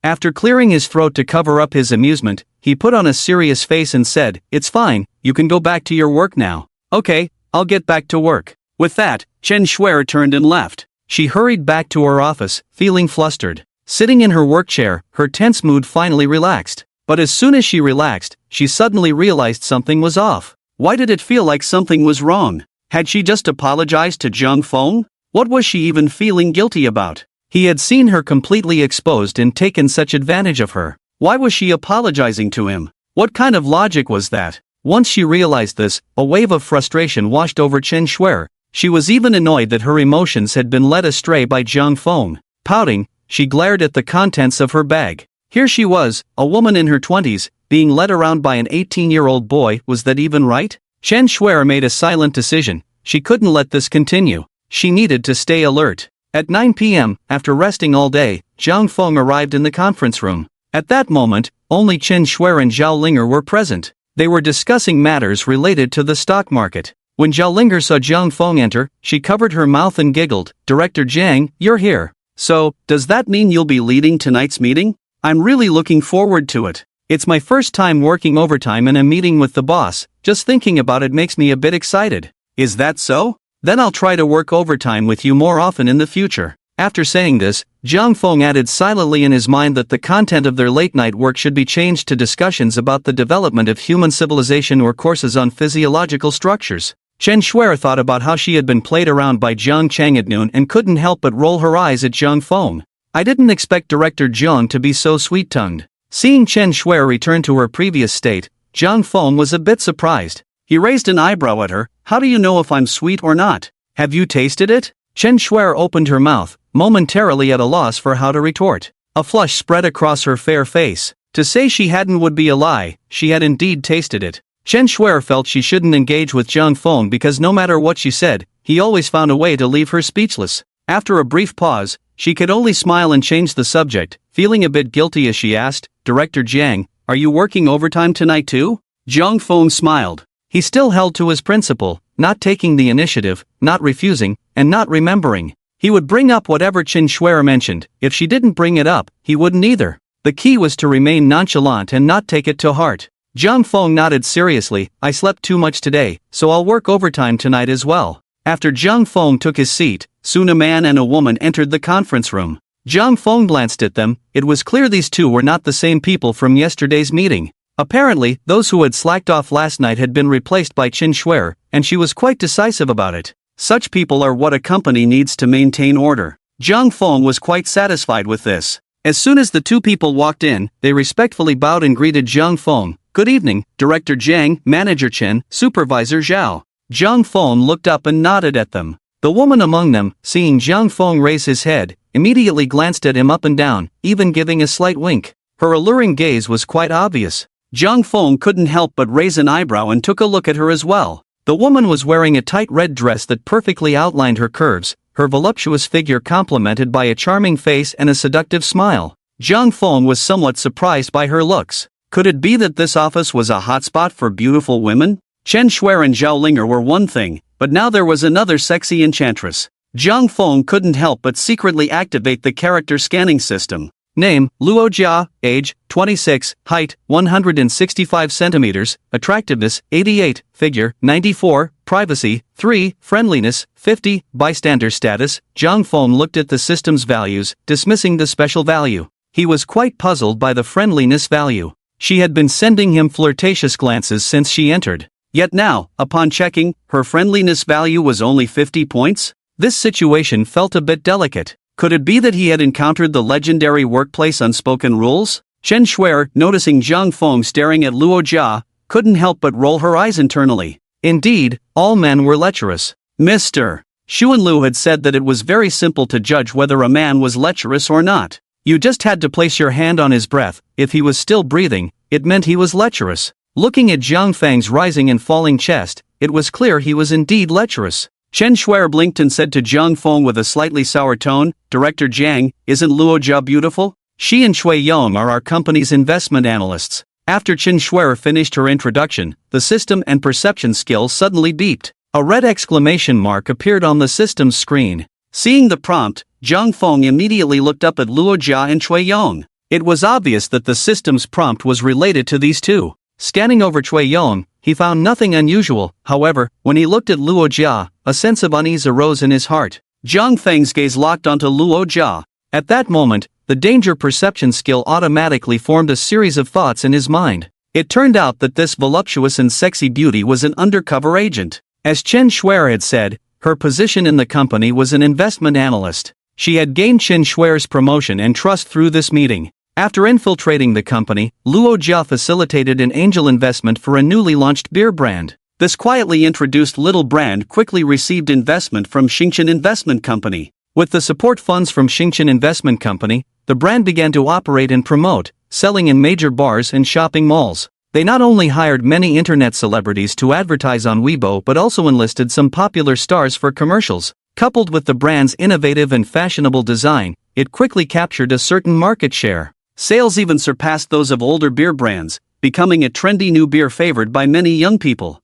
After clearing his throat to cover up his amusement, he put on a serious face and said, It's fine, you can go back to your work now. Okay, I'll get back to work. With that, Chen Shuer turned and left. She hurried back to her office, feeling flustered. Sitting in her work chair, her tense mood finally relaxed. But as soon as she relaxed, she suddenly realized something was off. Why did it feel like something was wrong? Had she just apologized to Zhang Feng? What was she even feeling guilty about? He had seen her completely exposed and taken such advantage of her. Why was she apologizing to him? What kind of logic was that? Once she realized this, a wave of frustration washed over Chen Shuer. She was even annoyed that her emotions had been led astray by Zhang Feng. Pouting, she glared at the contents of her bag. Here she was, a woman in her 20s, being led around by an 18-year-old boy. Was that even right? Chen Shuer made a silent decision. She couldn't let this continue. She needed to stay alert. At 9 p.m., after resting all day, Zhang Feng arrived in the conference room. At that moment, only Chen Shuer and Zhao Linger were present. They were discussing matters related to the stock market. When Zhao Linger saw Zhang Feng enter, she covered her mouth and giggled. "Director Zhang, you're here. So, does that mean you'll be leading tonight's meeting? I'm really looking forward to it. It's my first time working overtime in a meeting with the boss. Just thinking about it makes me a bit excited." Is that so? Then I'll try to work overtime with you more often in the future. After saying this, Zhang Feng added silently in his mind that the content of their late-night work should be changed to discussions about the development of human civilization or courses on physiological structures. Chen Shuer thought about how she had been played around by Jiang Chang at noon and couldn't help but roll her eyes at Zhang Feng. I didn't expect Director Jiang to be so sweet-tongued. Seeing Chen Shuer return to her previous state, Zhang Feng was a bit surprised. He raised an eyebrow at her. "How do you know if I'm sweet or not? Have you tasted it?" Chen Shuer opened her mouth, momentarily at a loss for how to retort. A flush spread across her fair face. To say she hadn't would be a lie. She had indeed tasted it. Chen Shuer felt she shouldn't engage with Zhang Feng because no matter what she said, he always found a way to leave her speechless. After a brief pause, she could only smile and change the subject, feeling a bit guilty as she asked, "Director Jiang, are you working overtime tonight too?" Zhang Feng smiled. He still held to his principle, not taking the initiative, not refusing, and not remembering. He would bring up whatever Chen Shuer mentioned. If she didn't bring it up, he wouldn't either. The key was to remain nonchalant and not take it to heart. Zhang Feng nodded seriously. "I slept too much today, so I'll work overtime tonight as well." After Zhang Feng took his seat, soon a man and a woman entered the conference room. Zhang Feng glanced at them. It was clear these two were not the same people from yesterday's meeting. Apparently, those who had slacked off last night had been replaced by Chen Shuer, and she was quite decisive about it. Such people are what a company needs to maintain order. Zhang Feng was quite satisfied with this. As soon as the two people walked in, they respectfully bowed and greeted Zhang Feng. "Good evening, Director Jiang, Manager Chen, Supervisor Zhao." Zhang Feng looked up and nodded at them. The woman among them, seeing Zhang Feng raise his head, immediately glanced at him up and down, even giving a slight wink. Her alluring gaze was quite obvious. Zhang Feng couldn't help but raise an eyebrow and took a look at her as well. The woman was wearing a tight red dress that perfectly outlined her curves, her voluptuous figure complemented by a charming face and a seductive smile. Zhang Feng was somewhat surprised by her looks. Could it be that this office was a hotspot for beautiful women? Chen Shuer and Zhao Linger were one thing, but now there was another sexy enchantress. Zhang Feng couldn't help but secretly activate the character scanning system. Name, Luo Jia, age, 26, height, 165 centimeters, attractiveness, 88, figure, 94, privacy, 3, friendliness, 50, bystander status. Zhang Feng looked at the system's values, dismissing the special value. He was quite puzzled by the friendliness value. She had been sending him flirtatious glances since she entered. Yet now, upon checking, her friendliness value was only 50 points? This situation felt a bit delicate. Could it be that he had encountered the legendary workplace unspoken rules? Chen Shuer, noticing Zhang Feng staring at Luo Jia, couldn't help but roll her eyes internally. Indeed, all men were lecherous. Mr. Xuanlu had said that it was very simple to judge whether a man was lecherous or not. You just had to place your hand on his breath. If he was still breathing, it meant he was lecherous. Looking at Zhang Feng's rising and falling chest, it was clear he was indeed lecherous. Chen Shuer blinked and said to Zhang Feng with a slightly sour tone, "Director Jiang, isn't Luo Jia beautiful? She and Shui Yong are our company's investment analysts." After Chen Shuer finished her introduction, the system and perception skill suddenly beeped. A red exclamation mark appeared on the system's screen. Seeing the prompt, Zhang Feng immediately looked up at Luo Jia and Shui Yong. It was obvious that the system's prompt was related to these two. Scanning over Shui Yong, he found nothing unusual. However, when he looked at Luo Jia, a sense of unease arose in his heart. Zhang Feng's gaze locked onto Luo Jia. At that moment, the danger perception skill automatically formed a series of thoughts in his mind. It turned out that this voluptuous and sexy beauty was an undercover agent. As Chen Shuer had said, her position in the company was an investment analyst. She had gained Chen Shuer's promotion and trust through this meeting. After infiltrating the company, Luo Jia facilitated an angel investment for a newly launched beer brand. This quietly introduced little brand quickly received investment from Xingchen Investment Company. With the support funds from Xingchen Investment Company, the brand began to operate and promote, selling in major bars and shopping malls. They not only hired many internet celebrities to advertise on Weibo but also enlisted some popular stars for commercials. Coupled with the brand's innovative and fashionable design, it quickly captured a certain market share. Sales even surpassed those of older beer brands, becoming a trendy new beer favored by many young people.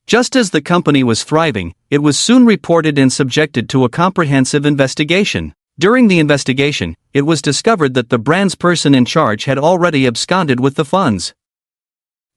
Just as the company was thriving, it was soon reported and subjected to a comprehensive investigation. During the investigation, it was discovered that the brand's person in charge had already absconded with the funds.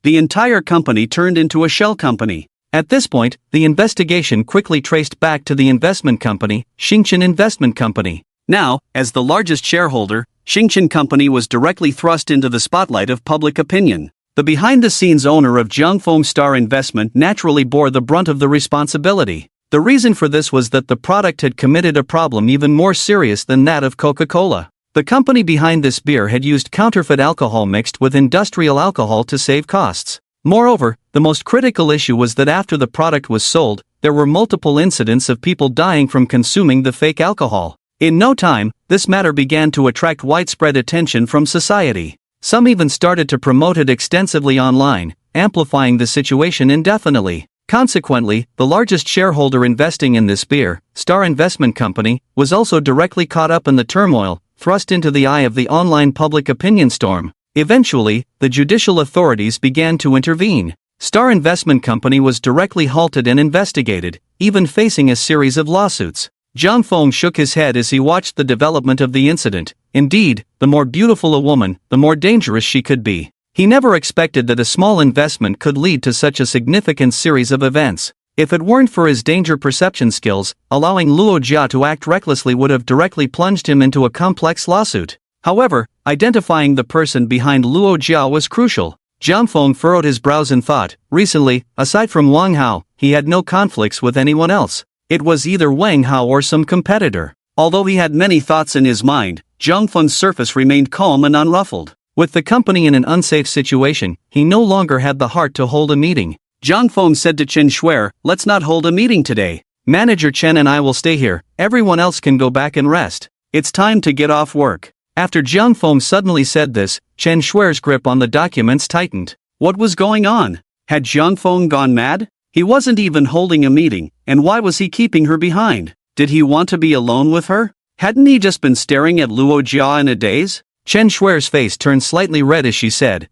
The entire company turned into a shell company. At this point, the investigation quickly traced back to the investment company, Xingchen Investment Company. Now, as the largest shareholder, Xingchen Company was directly thrust into the spotlight of public opinion. The behind-the-scenes owner of Jiangfeng Star Investment naturally bore the brunt of the responsibility. The reason for this was that the product had committed a problem even more serious than that of Coca-Cola. The company behind this beer had used counterfeit alcohol mixed with industrial alcohol to save costs. Moreover, the most critical issue was that after the product was sold, there were multiple incidents of people dying from consuming the fake alcohol. In no time, this matter began to attract widespread attention from society. Some even started to promote it extensively online, amplifying the situation indefinitely. Consequently, the largest shareholder investing in this beer, Star Investment Company, was also directly caught up in the turmoil, thrust into the eye of the online public opinion storm. Eventually, the judicial authorities began to intervene. Star Investment Company was directly halted and investigated, even facing a series of lawsuits. Zhang Feng shook his head as he watched the development of the incident. Indeed, the more beautiful a woman, the more dangerous she could be. He never expected that a small investment could lead to such a significant series of events. If it weren't for his danger perception skills, allowing Luo Jia to act recklessly would have directly plunged him into a complex lawsuit. However, identifying the person behind Luo Jia was crucial. Zhang Feng furrowed his brows in thought. Recently, aside from Wang Hao, he had no conflicts with anyone else. It was either Wang Hao or some competitor. Although he had many thoughts in his mind, Zhang Feng's surface remained calm and unruffled. With the company in an unsafe situation, he no longer had the heart to hold a meeting. Zhang Feng said to Chen Shuer, "Let's not hold a meeting today. Manager Chen and I will stay here, everyone else can go back and rest. It's time to get off work." After Zhang Feng suddenly said this, Chen Shuer's grip on the documents tightened. What was going on? Had Zhang Feng gone mad? He wasn't even holding a meeting, and why was he keeping her behind? Did he want to be alone with her? Hadn't he just been staring at Luo Jia in a daze? Chen Shuer's face turned slightly red as she said,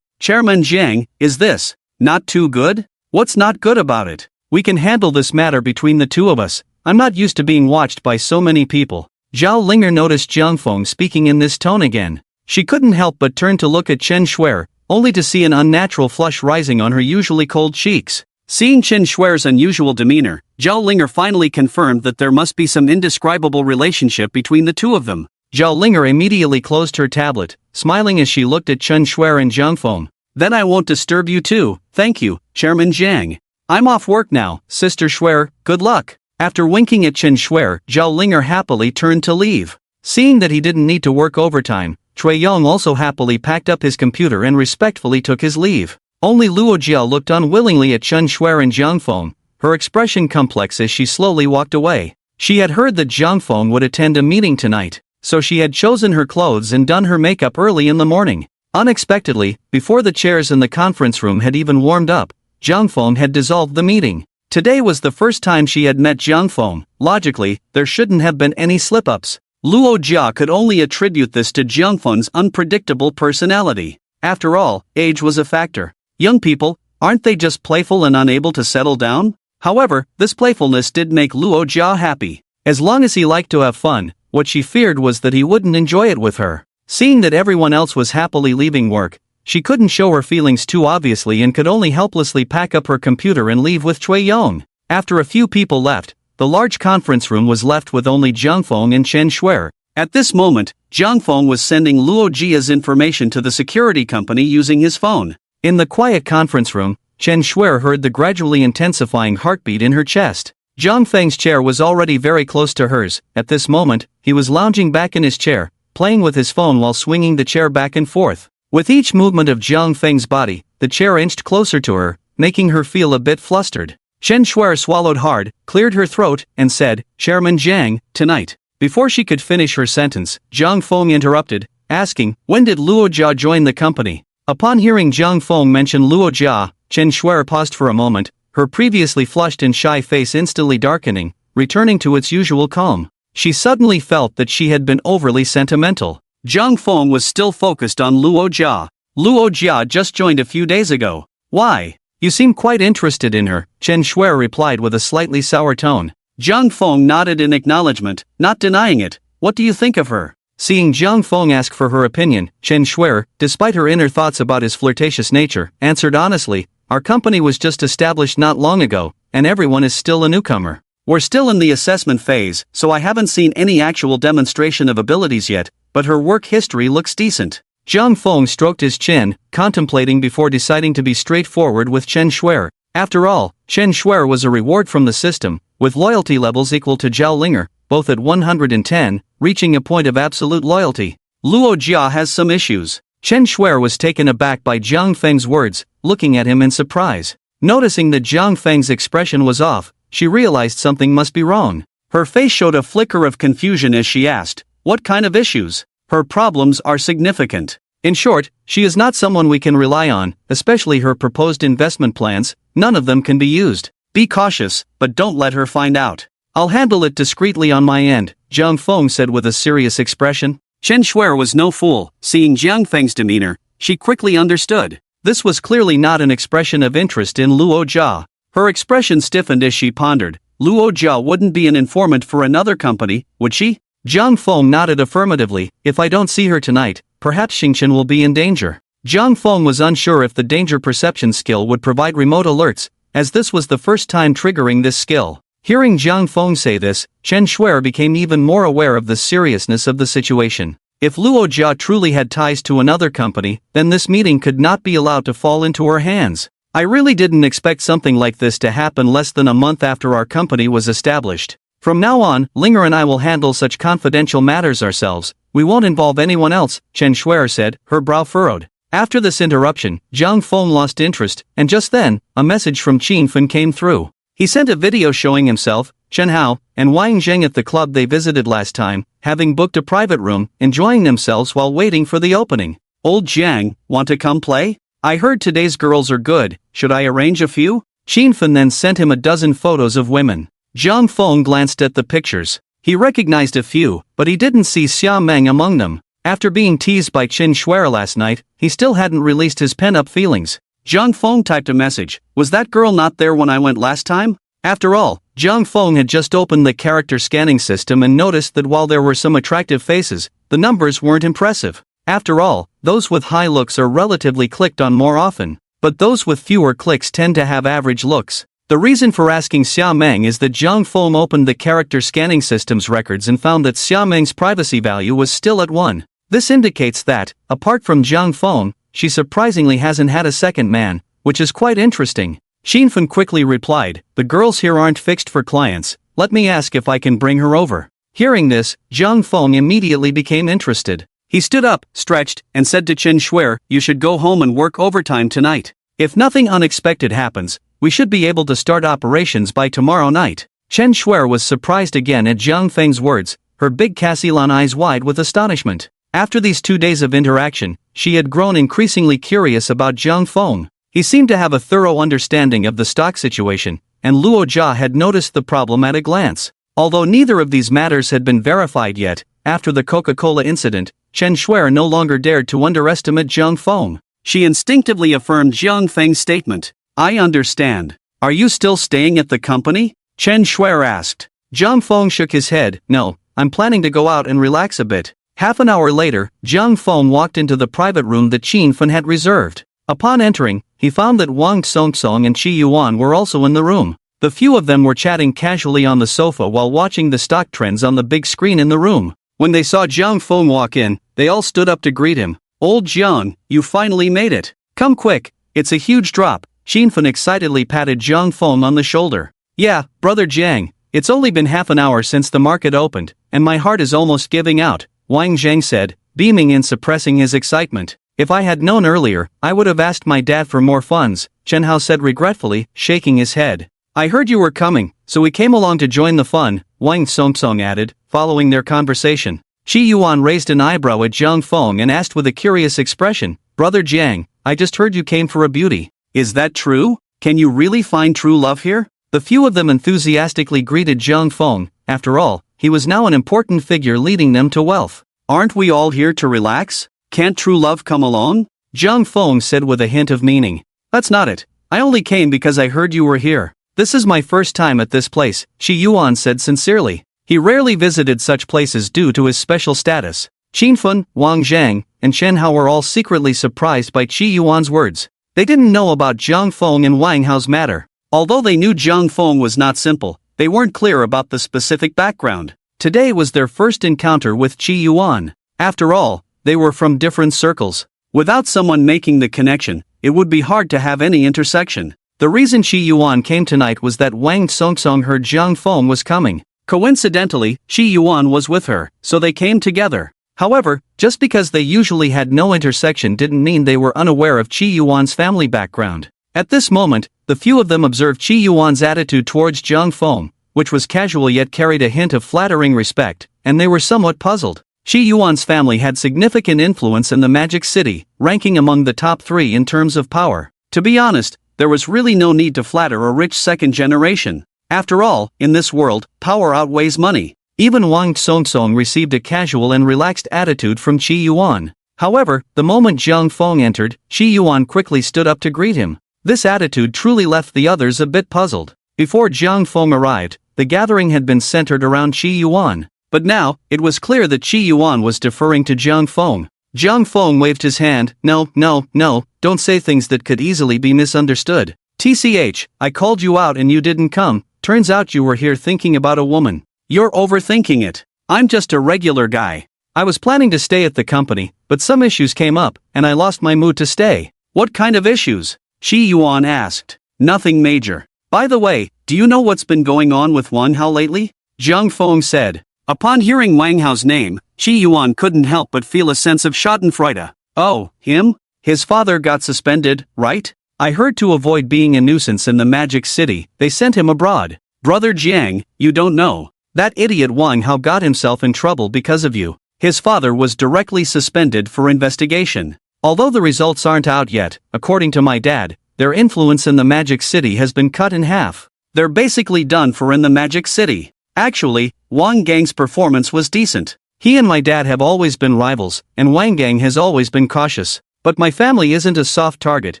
Chairman Jiang, is this not too good? What's not good about it? We can handle this matter between the two of us. I'm not used to being watched by so many people. Zhao Linger noticed Zhang Feng speaking in this tone again. She couldn't help but turn to look at Chen Shuer, only to see an unnatural flush rising on her usually cold cheeks. Seeing Chen Shuer's unusual demeanor, Zhao Linger finally confirmed that there must be some indescribable relationship between the two of them. Zhao Linger immediately closed her tablet, smiling as she looked at Chen Shuer and Zhang Feng. Then I won't disturb you too, thank you, Chairman Jiang. I'm off work now, Sister Shuer, good luck. After winking at Chen Shuer, Zhao Linger happily turned to leave. Seeing that he didn't need to work overtime, Cui Yong also happily packed up his computer and respectfully took his leave. Only Luo Jia looked unwillingly at Chen Shuer and Zhang Feng, her expression complex as she slowly walked away. She had heard that Zhang Feng would attend a meeting tonight, so she had chosen her clothes and done her makeup early in the morning. Unexpectedly, before the chairs in the conference room had even warmed up, Zhang Feng had dissolved the meeting. Today was the first time she had met Zhang Feng. Logically, there shouldn't have been any slip-ups. Luo Jia could only attribute this to Zhang Feng's unpredictable personality. After all, age was a factor. Young people, aren't they just playful and unable to settle down? However, this playfulness did make Luo Jia happy. As long as he liked to have fun, what she feared was that he wouldn't enjoy it with her. Seeing that everyone else was happily leaving work, she couldn't show her feelings too obviously and could only helplessly pack up her computer and leave with Cui Yong. After a few people left, the large conference room was left with only Zhang Feng and Chen Shuer. At this moment, Zhang Feng was sending Luo Jia's information to the security company using his phone. In the quiet conference room, Chen Shuer heard the gradually intensifying heartbeat in her chest. Zhang Feng's chair was already very close to hers. At this moment, he was lounging back in his chair, playing with his phone while swinging the chair back and forth. With each movement of Zhang Feng's body, the chair inched closer to her, making her feel a bit flustered. Chen Shuer swallowed hard, cleared her throat, and said, "Chairman Jiang, tonight." Before she could finish her sentence, Zhang Feng interrupted, asking, when did Luo Jia join the company? Upon hearing Jiang Feng mention Luo Jia, Chen Shuer paused for a moment, her previously flushed and shy face instantly darkening, returning to its usual calm. She suddenly felt that she had been overly sentimental. Jiang Feng was still focused on Luo Jia. Luo Jia just joined a few days ago. Why? You seem quite interested in her, Chen Shuer replied with a slightly sour tone. Jiang Feng nodded in acknowledgement, not denying it. What do you think of her? Seeing Jiang Feng ask for her opinion, Chen Shuer, despite her inner thoughts about his flirtatious nature, answered honestly, our company was just established not long ago, and everyone is still a newcomer. We're still in the assessment phase, so I haven't seen any actual demonstration of abilities yet, but her work history looks decent. Jiang Feng stroked his chin, contemplating before deciding to be straightforward with Chen Shuer. After all, Chen Shuer was a reward from the system, with loyalty levels equal to Zhao Linger, both at 110, reaching a point of absolute loyalty. Luo Jia has some issues. Chen Shuer was taken aback by Jiang Feng's words, looking at him in surprise. Noticing that Jiang Feng's expression was off, she realized something must be wrong. Her face showed a flicker of confusion as she asked, what kind of issues? Her problems are significant. In short, she is not someone we can rely on, especially her proposed investment plans, none of them can be used. Be cautious, but don't let her find out. I'll handle it discreetly on my end, Jiang Feng said with a serious expression. Chen Shuer was no fool. Seeing Jiang Feng's demeanor, she quickly understood. This was clearly not an expression of interest in Luo Jia. Her expression stiffened as she pondered. Luo Jia wouldn't be an informant for another company, would she? Jiang Feng nodded affirmatively. If I don't see her tonight, perhaps Xingchen will be in danger. Jiang Feng was unsure if the danger perception skill would provide remote alerts, as this was the first time triggering this skill. Hearing Jiang Feng say this, Chen Shuer became even more aware of the seriousness of the situation. If Luo Jia truly had ties to another company, then this meeting could not be allowed to fall into her hands. I really didn't expect something like this to happen less than a month after our company was established. From now on, Linger and I will handle such confidential matters ourselves. We won't involve anyone else, Chen Shuer said, her brow furrowed. After this interruption, Jiang Feng lost interest, and just then, a message from Qin Fen came through. He sent a video showing himself, Chen Hao, and Wang Zheng at the club they visited last time, having booked a private room, enjoying themselves while waiting for the opening. Old Jiang, want to come play? I heard today's girls are good, should I arrange a few? Qin Fen then sent him a dozen photos of women. Jiang Feng glanced at the pictures. He recognized a few, but he didn't see Xia Meng among them. After being teased by Chen Shuer last night, he still hadn't released his pent-up feelings. Jiang Feng typed a message. Was that girl not there when I went last time? After all, Jiang Feng had just opened the character scanning system and noticed that while there were some attractive faces, the numbers weren't impressive. After all, those with high looks are relatively clicked on more often, but those with fewer clicks tend to have average looks. The reason for asking Xia Meng is that Jiang Feng opened the character scanning system's records and found that Xia Meng's privacy value was still at 1. This indicates that, apart from Jiang Feng, she surprisingly hasn't had a second man, which is quite interesting. Qin Fen quickly replied, the girls here aren't fixed for clients, let me ask if I can bring her over. Hearing this, Jiang Feng immediately became interested. He stood up, stretched, and said to Chen Shuer, you should go home and work overtime tonight. If nothing unexpected happens, we should be able to start operations by tomorrow night. Chen Shuer was surprised again at Jiang Feng's words, her big Cassilan eyes wide with astonishment. After these 2 days of interaction, she had grown increasingly curious about Jiang Feng. He seemed to have a thorough understanding of the stock situation, and Luo Jia had noticed the problem at a glance. Although neither of these matters had been verified yet, after the Coca-Cola incident, Chen Shuer no longer dared to underestimate Jiang Feng. She instinctively affirmed Jiang Feng's statement. I understand. Are you still staying at the company? Chen Shuer asked. Jiang Feng shook his head. No, I'm planning to go out and relax a bit. Half an hour later, Jiang Feng walked into the private room that Qin Fen had reserved. Upon entering, he found that Wang Songsong and Qi Yuan were also in the room. The few of them were chatting casually on the sofa while watching the stock trends on the big screen in the room. When they saw Jiang Feng walk in, they all stood up to greet him. Old Jiang, you finally made it. Come quick, it's a huge drop. Qin Fen excitedly patted Jiang Feng on the shoulder. Yeah, brother Jiang, it's only been half an hour since the market opened, and my heart is almost giving out, Wang Zheng said, beaming and suppressing his excitement. If I had known earlier, I would have asked my dad for more funds, Chen Hao said regretfully, shaking his head. I heard you were coming, so we came along to join the fun, Wang Songsong added, following their conversation. Shi Yuan raised an eyebrow at Jiang Feng and asked with a curious expression, "Brother Jiang, I just heard you came for a beauty. Is that true? Can you really find true love here?" The few of them enthusiastically greeted Jiang Feng. After all, he was now an important figure leading them to wealth. Aren't we all here to relax? Can't true love come alone? Jiang Feng said with a hint of meaning. That's not it. I only came because I heard you were here. This is my first time at this place, Shi Yuan said sincerely. He rarely visited such places due to his special status. Qinfen, Wang Zhang, and Shen Hao were all secretly surprised by Qi Yuan's words. They didn't know about Jiang Feng and Wang Hao's matter. Although they knew Jiang Feng was not simple, they weren't clear about the specific background. Today was their first encounter with Qi Yuan. After all, they were from different circles. Without someone making the connection, it would be hard to have any intersection. The reason Qi Yuan came tonight was that Wang Songsong heard Jiang Feng was coming. Coincidentally, Qi Yuan was with her, so they came together. However, just because they usually had no intersection didn't mean they were unaware of Qi Yuan's family background. At this moment, the few of them observed Qi Yuan's attitude towards Jiang Feng, which was casual yet carried a hint of flattering respect, and they were somewhat puzzled. Qi Yuan's family had significant influence in the Magic City, ranking among the top 3 in terms of power. To be honest, there was really no need to flatter a rich second generation. After all, in this world, power outweighs money. Even Wang Songsong received a casual and relaxed attitude from Qi Yuan. However, the moment Jiang Feng entered, Qi Yuan quickly stood up to greet him. This attitude truly left the others a bit puzzled. Before Jiang Feng arrived, the gathering had been centered around Qi Yuan. But now, it was clear that Qi Yuan was deferring to Jiang Feng. Jiang Feng waved his hand. No, don't say things that could easily be misunderstood. TCH, I called you out and you didn't come. Turns out you were here thinking about a woman. You're overthinking it. I'm just a regular guy. I was planning to stay at the company, but some issues came up, and I lost my mood to stay. What kind of issues? Qi Yuan asked. Nothing major. By the way, do you know what's been going on with Wang Hao lately? Jiang Feng said. Upon hearing Wang Hao's name, Qi Yuan couldn't help but feel a sense of schadenfreude. Oh, him? His father got suspended, right? I heard to avoid being a nuisance in the Magic City, they sent him abroad. Brother Jiang, you don't know. That idiot Wang Hao got himself in trouble because of you. His father was directly suspended for investigation. Although the results aren't out yet, according to my dad, their influence in the Magic City has been cut in half. They're basically done for in the Magic City. Actually, Wang Gang's performance was decent. He and my dad have always been rivals, and Wang Gang has always been cautious. But my family isn't a soft target,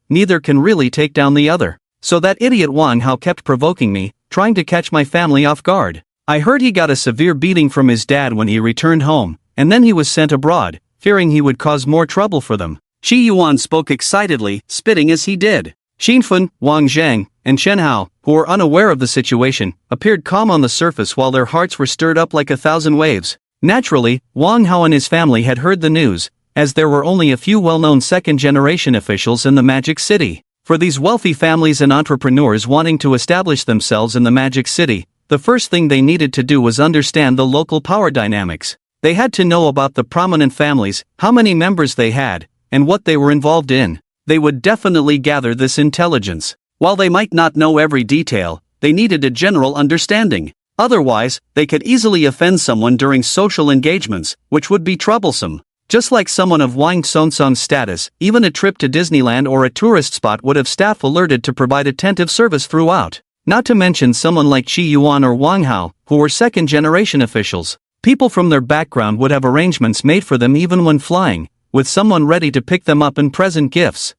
neither can really take down the other. So that idiot Wang Hao kept provoking me, trying to catch my family off guard. I heard he got a severe beating from his dad when he returned home, and then he was sent abroad, fearing he would cause more trouble for them. Qi Yuan spoke excitedly, spitting as he did. Xinfen, Wang Zhang, and Shen Hao, who were unaware of the situation, appeared calm on the surface while their hearts were stirred up like 1,000 waves. Naturally, Wang Hao and his family had heard the news, as there were only a few well-known second-generation officials in the Magic City. For these wealthy families and entrepreneurs wanting to establish themselves in the Magic City, the first thing they needed to do was understand the local power dynamics. They had to know about the prominent families, how many members they had, and what they were involved in. They would definitely gather this intelligence. While they might not know every detail, they needed a general understanding. Otherwise, they could easily offend someone during social engagements, which would be troublesome. Just like someone of Wang Songsong's status, even a trip to Disneyland or a tourist spot would have staff alerted to provide attentive service throughout. Not to mention someone like Qi Yuan or Wang Hao, who were second-generation officials. People from their background would have arrangements made for them even when flying, with someone ready to pick them up and present gifts.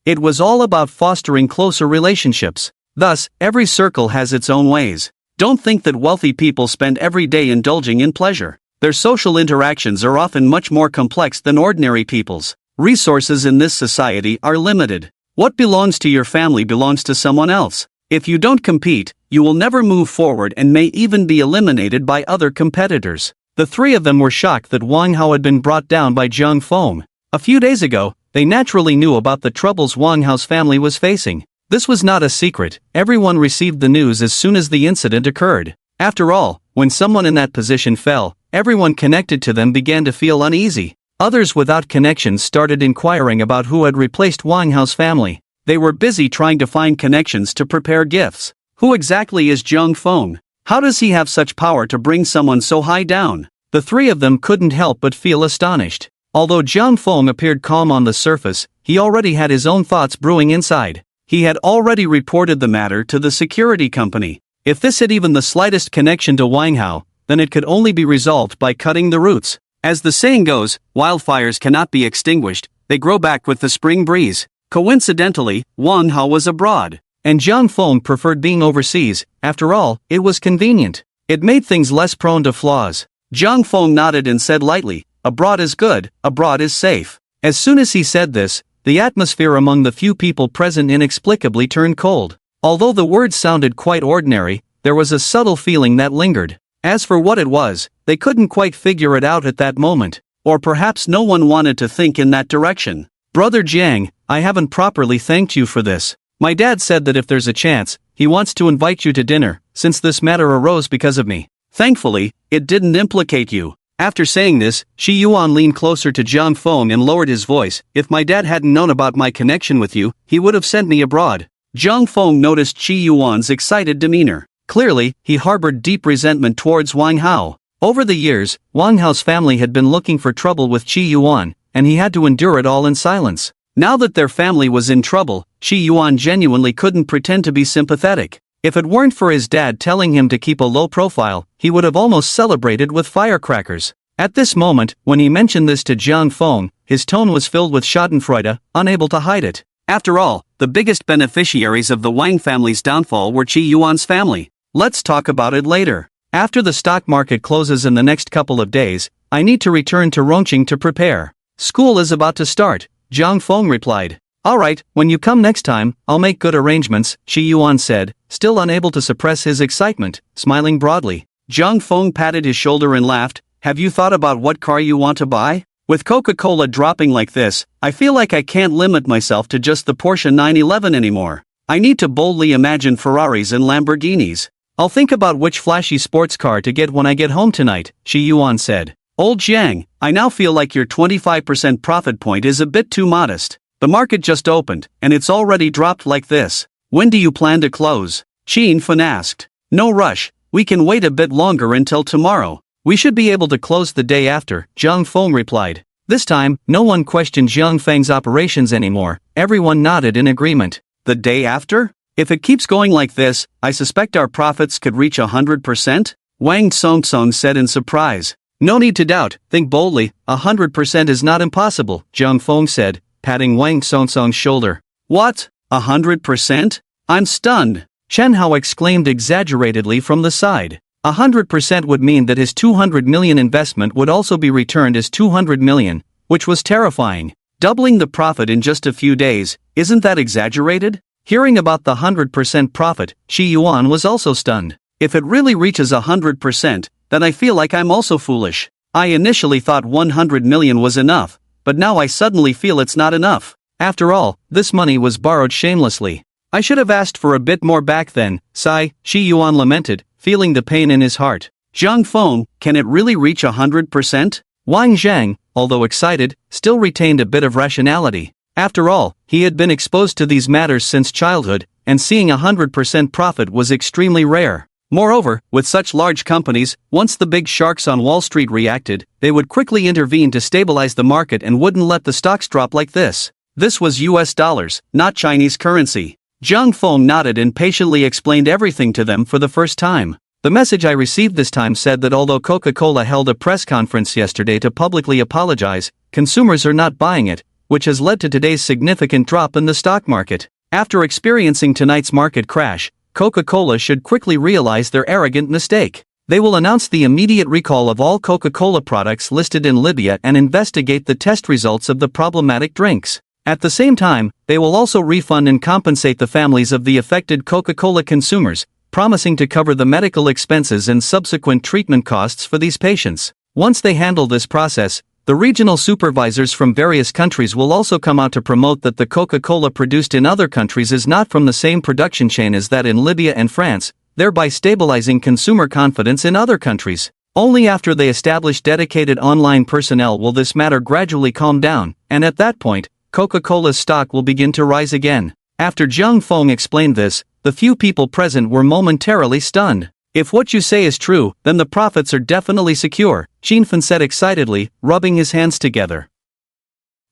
It was all about fostering closer relationships. Thus, every circle has its own ways. Don't think that wealthy people spend every day indulging in pleasure. Their social interactions are often much more complex than ordinary people's. Resources in this society are limited. What belongs to your family belongs to someone else. If you don't compete, you will never move forward and may even be eliminated by other competitors. The three of them were shocked that Wang Hao had been brought down by Jiang Feng. A few days ago, they naturally knew about the troubles Wang Hao's family was facing. This was not a secret, everyone received the news as soon as the incident occurred. After all, when someone in that position fell, everyone connected to them began to feel uneasy. Others without connections started inquiring about who had replaced Wang Hao's family. They were busy trying to find connections to prepare gifts. Who exactly is Jiang Feng? How does he have such power to bring someone so high down? The three of them couldn't help but feel astonished. Although Jiang Feng appeared calm on the surface, he already had his own thoughts brewing inside. He had already reported the matter to the security company. If this had even the slightest connection to Wang Hao, then it could only be resolved by cutting the roots. As the saying goes, wildfires cannot be extinguished, they grow back with the spring breeze. Coincidentally, Wang Hao was abroad, and Jiang Feng preferred being overseas. After all, it was convenient. It made things less prone to flaws. Jiang Feng nodded and said lightly, "Abroad is good, abroad is safe." As soon as he said this, the atmosphere among the few people present inexplicably turned cold. Although the words sounded quite ordinary, there was a subtle feeling that lingered. As for what it was, they couldn't quite figure it out at that moment. Or perhaps no one wanted to think in that direction. "Brother Jiang, I haven't properly thanked you for this. My dad said that if there's a chance, he wants to invite you to dinner, since this matter arose because of me. Thankfully, it didn't implicate you." After saying this, Shi Yuan leaned closer to Jiang Feng and lowered his voice. "If my dad hadn't known about my connection with you, he would have sent me abroad." Jiang Feng noticed Shi Yuan's excited demeanor. Clearly, he harbored deep resentment towards Wang Hao. Over the years, Wang Hao's family had been looking for trouble with Shi Yuan, and he had to endure it all in silence. Now that their family was in trouble, Shi Yuan genuinely couldn't pretend to be sympathetic. If it weren't for his dad telling him to keep a low profile, he would have almost celebrated with firecrackers. At this moment, when he mentioned this to Jiang Feng, his tone was filled with schadenfreude, unable to hide it. After all, the biggest beneficiaries of the Wang family's downfall were Qi Yuan's family. Let's talk about it later. After the stock market closes in the next couple of days, I need to return to Rongqing to prepare. School is about to start, Jiang Feng replied. Alright, when you come next time, I'll make good arrangements, Shi Yuan said, still unable to suppress his excitement, smiling broadly. Jiang Feng patted his shoulder and laughed. Have you thought about what car you want to buy? With Coca-Cola dropping like this, I feel like I can't limit myself to just the Porsche 911 anymore. I need to boldly imagine Ferraris and Lamborghinis. I'll think about which flashy sports car to get when I get home tonight, Shi Yuan said. Old Jiang, I now feel like your 25% profit point is a bit too modest. The market just opened, and it's already dropped like this. When do you plan to close? Qin Fen asked. No rush, we can wait a bit longer until tomorrow. We should be able to close the day after, Jiang Feng replied. This time, no one questioned Jiang Feng's operations anymore. Everyone nodded in agreement. The day after? If it keeps going like this, I suspect our profits could reach 100%? Wang Songsong said in surprise. No need to doubt, think boldly, 100% is not impossible, Jiang Feng said, patting Wang Songsong's shoulder. What? 100%? I'm stunned. Chen Hao exclaimed exaggeratedly from the side. 100% would mean that his 200 million investment would also be returned as 200 million, which was terrifying. Doubling the profit in just a few days, isn't that exaggerated? Hearing about the 100% profit, Shi Yuan was also stunned. If it really reaches 100%, then I feel like I'm also foolish. I initially thought 100 million was enough, but now I suddenly feel it's not enough. After all, this money was borrowed shamelessly. I should have asked for a bit more back then, sigh, Shi Yuan lamented, feeling the pain in his heart. Jiang Feng, can it really reach 100%? Wang Zhang, although excited, still retained a bit of rationality. After all, he had been exposed to these matters since childhood, and seeing 100% profit was extremely rare. Moreover, with such large companies, once the big sharks on Wall Street reacted, they would quickly intervene to stabilize the market and wouldn't let the stocks drop like this. This was US dollars, not Chinese currency. Jiang Feng nodded and patiently explained everything to them for the first time. The message I received this time said that although Coca-Cola held a press conference yesterday to publicly apologize, consumers are not buying it, which has led to today's significant drop in the stock market. After experiencing tonight's market crash, Coca-Cola should quickly realize their arrogant mistake. They will announce the immediate recall of all Coca-Cola products listed in Libya and investigate the test results of the problematic drinks. At the same time, they will also refund and compensate the families of the affected Coca-Cola consumers, promising to cover the medical expenses and subsequent treatment costs for these patients. Once they handle this process, the regional supervisors from various countries will also come out to promote that the Coca-Cola produced in other countries is not from the same production chain as that in Libya and France, thereby stabilizing consumer confidence in other countries. Only after they establish dedicated online personnel will this matter gradually calm down, and at that point, Coca-Cola's stock will begin to rise again. After Jiang Feng explained this, the few people present were momentarily stunned. If what you say is true, then the profits are definitely secure, Jinfen said excitedly, rubbing his hands together.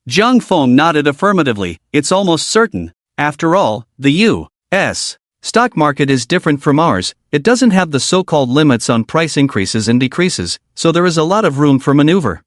Jiang Feng nodded affirmatively. It's almost certain. After all, the U.S. stock market is different from ours. It doesn't have the so-called limits on price increases and decreases, so there is a lot of room for maneuver.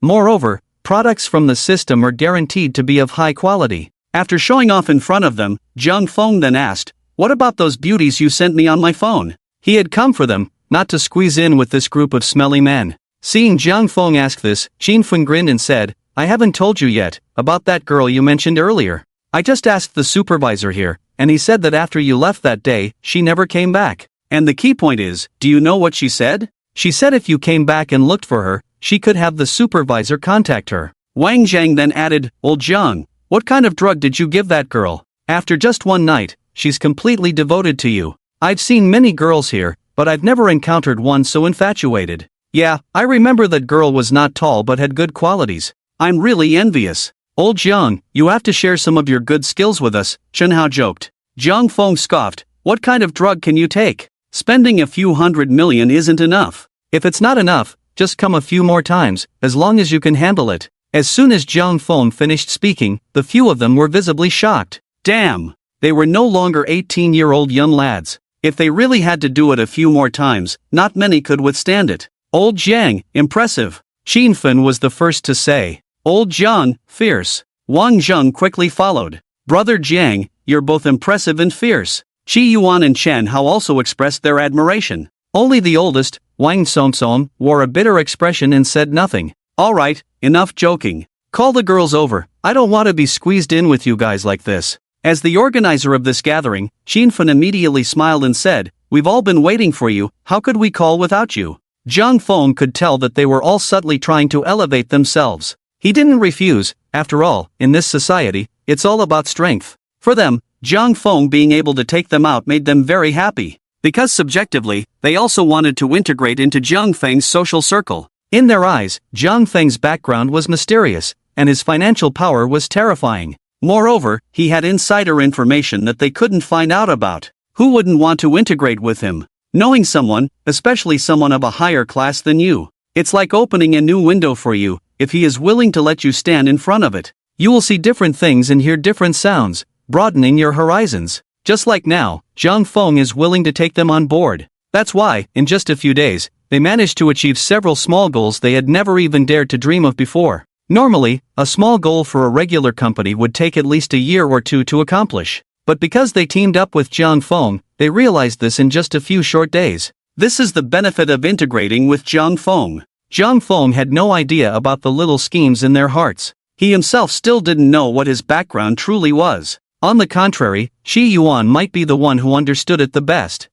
Moreover, products from the system are guaranteed to be of high quality. After showing off in front of them, Jiang Feng then asked, "What about those beauties you sent me on my phone?" He had come for them, not to squeeze in with this group of smelly men. Seeing Jiang Feng ask this, Jinfen grinned and said, "I haven't told you yet about that girl you mentioned earlier. I just asked the supervisor here, and he said that after you left that day, she never came back." And the key point is, do you know what she said? She said if you came back and looked for her, she could have the supervisor contact her. Wang Zhang then added, "Old Jiang, what kind of drug did you give that girl? After just one night, she's completely devoted to you. I've seen many girls here, but I've never encountered one so infatuated. Yeah, I remember that girl was not tall but had good qualities. I'm really envious." Old Jiang, you have to share some of your good skills with us, Chen Hao joked. Jiang Feng scoffed, "What kind of drug can you take? Spending a few $100 million isn't enough." If it's not enough, just come a few more times, as long as you can handle it. As soon as Jiang Feng finished speaking, the few of them were visibly shocked. Damn! They were no longer 18-year-old young lads. If they really had to do it a few more times, not many could withstand it. Old Jiang, impressive. Jinfen was the first to say. Old Jiang, fierce. Wang Zheng quickly followed. Brother Jiang, you're both impressive and fierce. Qi Yuan and Chen Hao also expressed their admiration. Only the oldest, Wang Songsom, wore a bitter expression and said nothing. All right, enough joking. Call the girls over. I don't want to be squeezed in with you guys like this. As the organizer of this gathering, Jinfen immediately smiled and said, "We've all been waiting for you, how could we call without you?" Jiang Feng could tell that they were all subtly trying to elevate themselves. He didn't refuse. After all, in this society, it's all about strength. For them, Jiang Feng being able to take them out made them very happy. Because subjectively, they also wanted to integrate into Jiang Feng's social circle. In their eyes, Jiang Feng's background was mysterious, and his financial power was terrifying. Moreover, he had insider information that they couldn't find out about. Who wouldn't want to integrate with him? Knowing someone, especially someone of a higher class than you, it's like opening a new window for you. If he is willing to let you stand in front of it, you will see different things and hear different sounds, broadening your horizons. Just like now, Jiang Feng is willing to take them on board. That's why, in just a few days, they managed to achieve several small goals they had never even dared to dream of before. Normally, a small goal for a regular company would take at least a year or two to accomplish. But because they teamed up with Jiang Feng, they realized this in just a few short days. This is the benefit of integrating with Jiang Feng. Jiang Feng had no idea about the little schemes in their hearts. He himself still didn't know what his background truly was. On the contrary, Qi Yuan might be the one who understood it the best.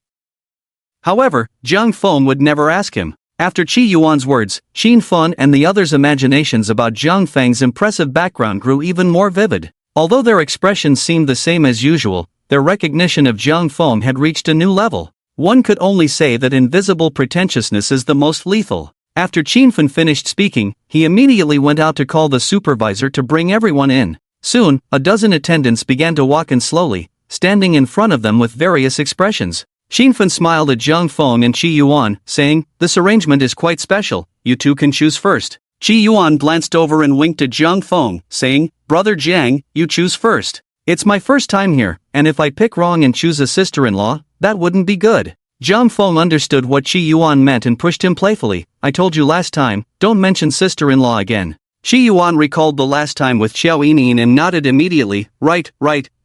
However, Jiang Feng would never ask him. After Qi Yuan's words, Qin Feng and the others' imaginations about Jiang Feng's impressive background grew even more vivid. Although their expressions seemed the same as usual, their recognition of Jiang Feng had reached a new level. One could only say that invisible pretentiousness is the most lethal. After Qin Feng finished speaking, he immediately went out to call the supervisor to bring everyone in. Soon, a dozen attendants began to walk in slowly, standing in front of them with various expressions. Qin Feng smiled at Jiang Feng and Qi Yuan, saying, "This arrangement is quite special, you two can choose first." Qi Yuan glanced over and winked at Jiang Feng, saying, "Brother Jiang, you choose first." It's my first time here, and if I pick wrong and choose a sister-in-law, that wouldn't be good. Jiang Feng understood what Qi Yuan meant and pushed him playfully. "I told you last time, don't mention sister-in-law again." Qi Yuan recalled the last time with Xiao Yining and nodded immediately. Right,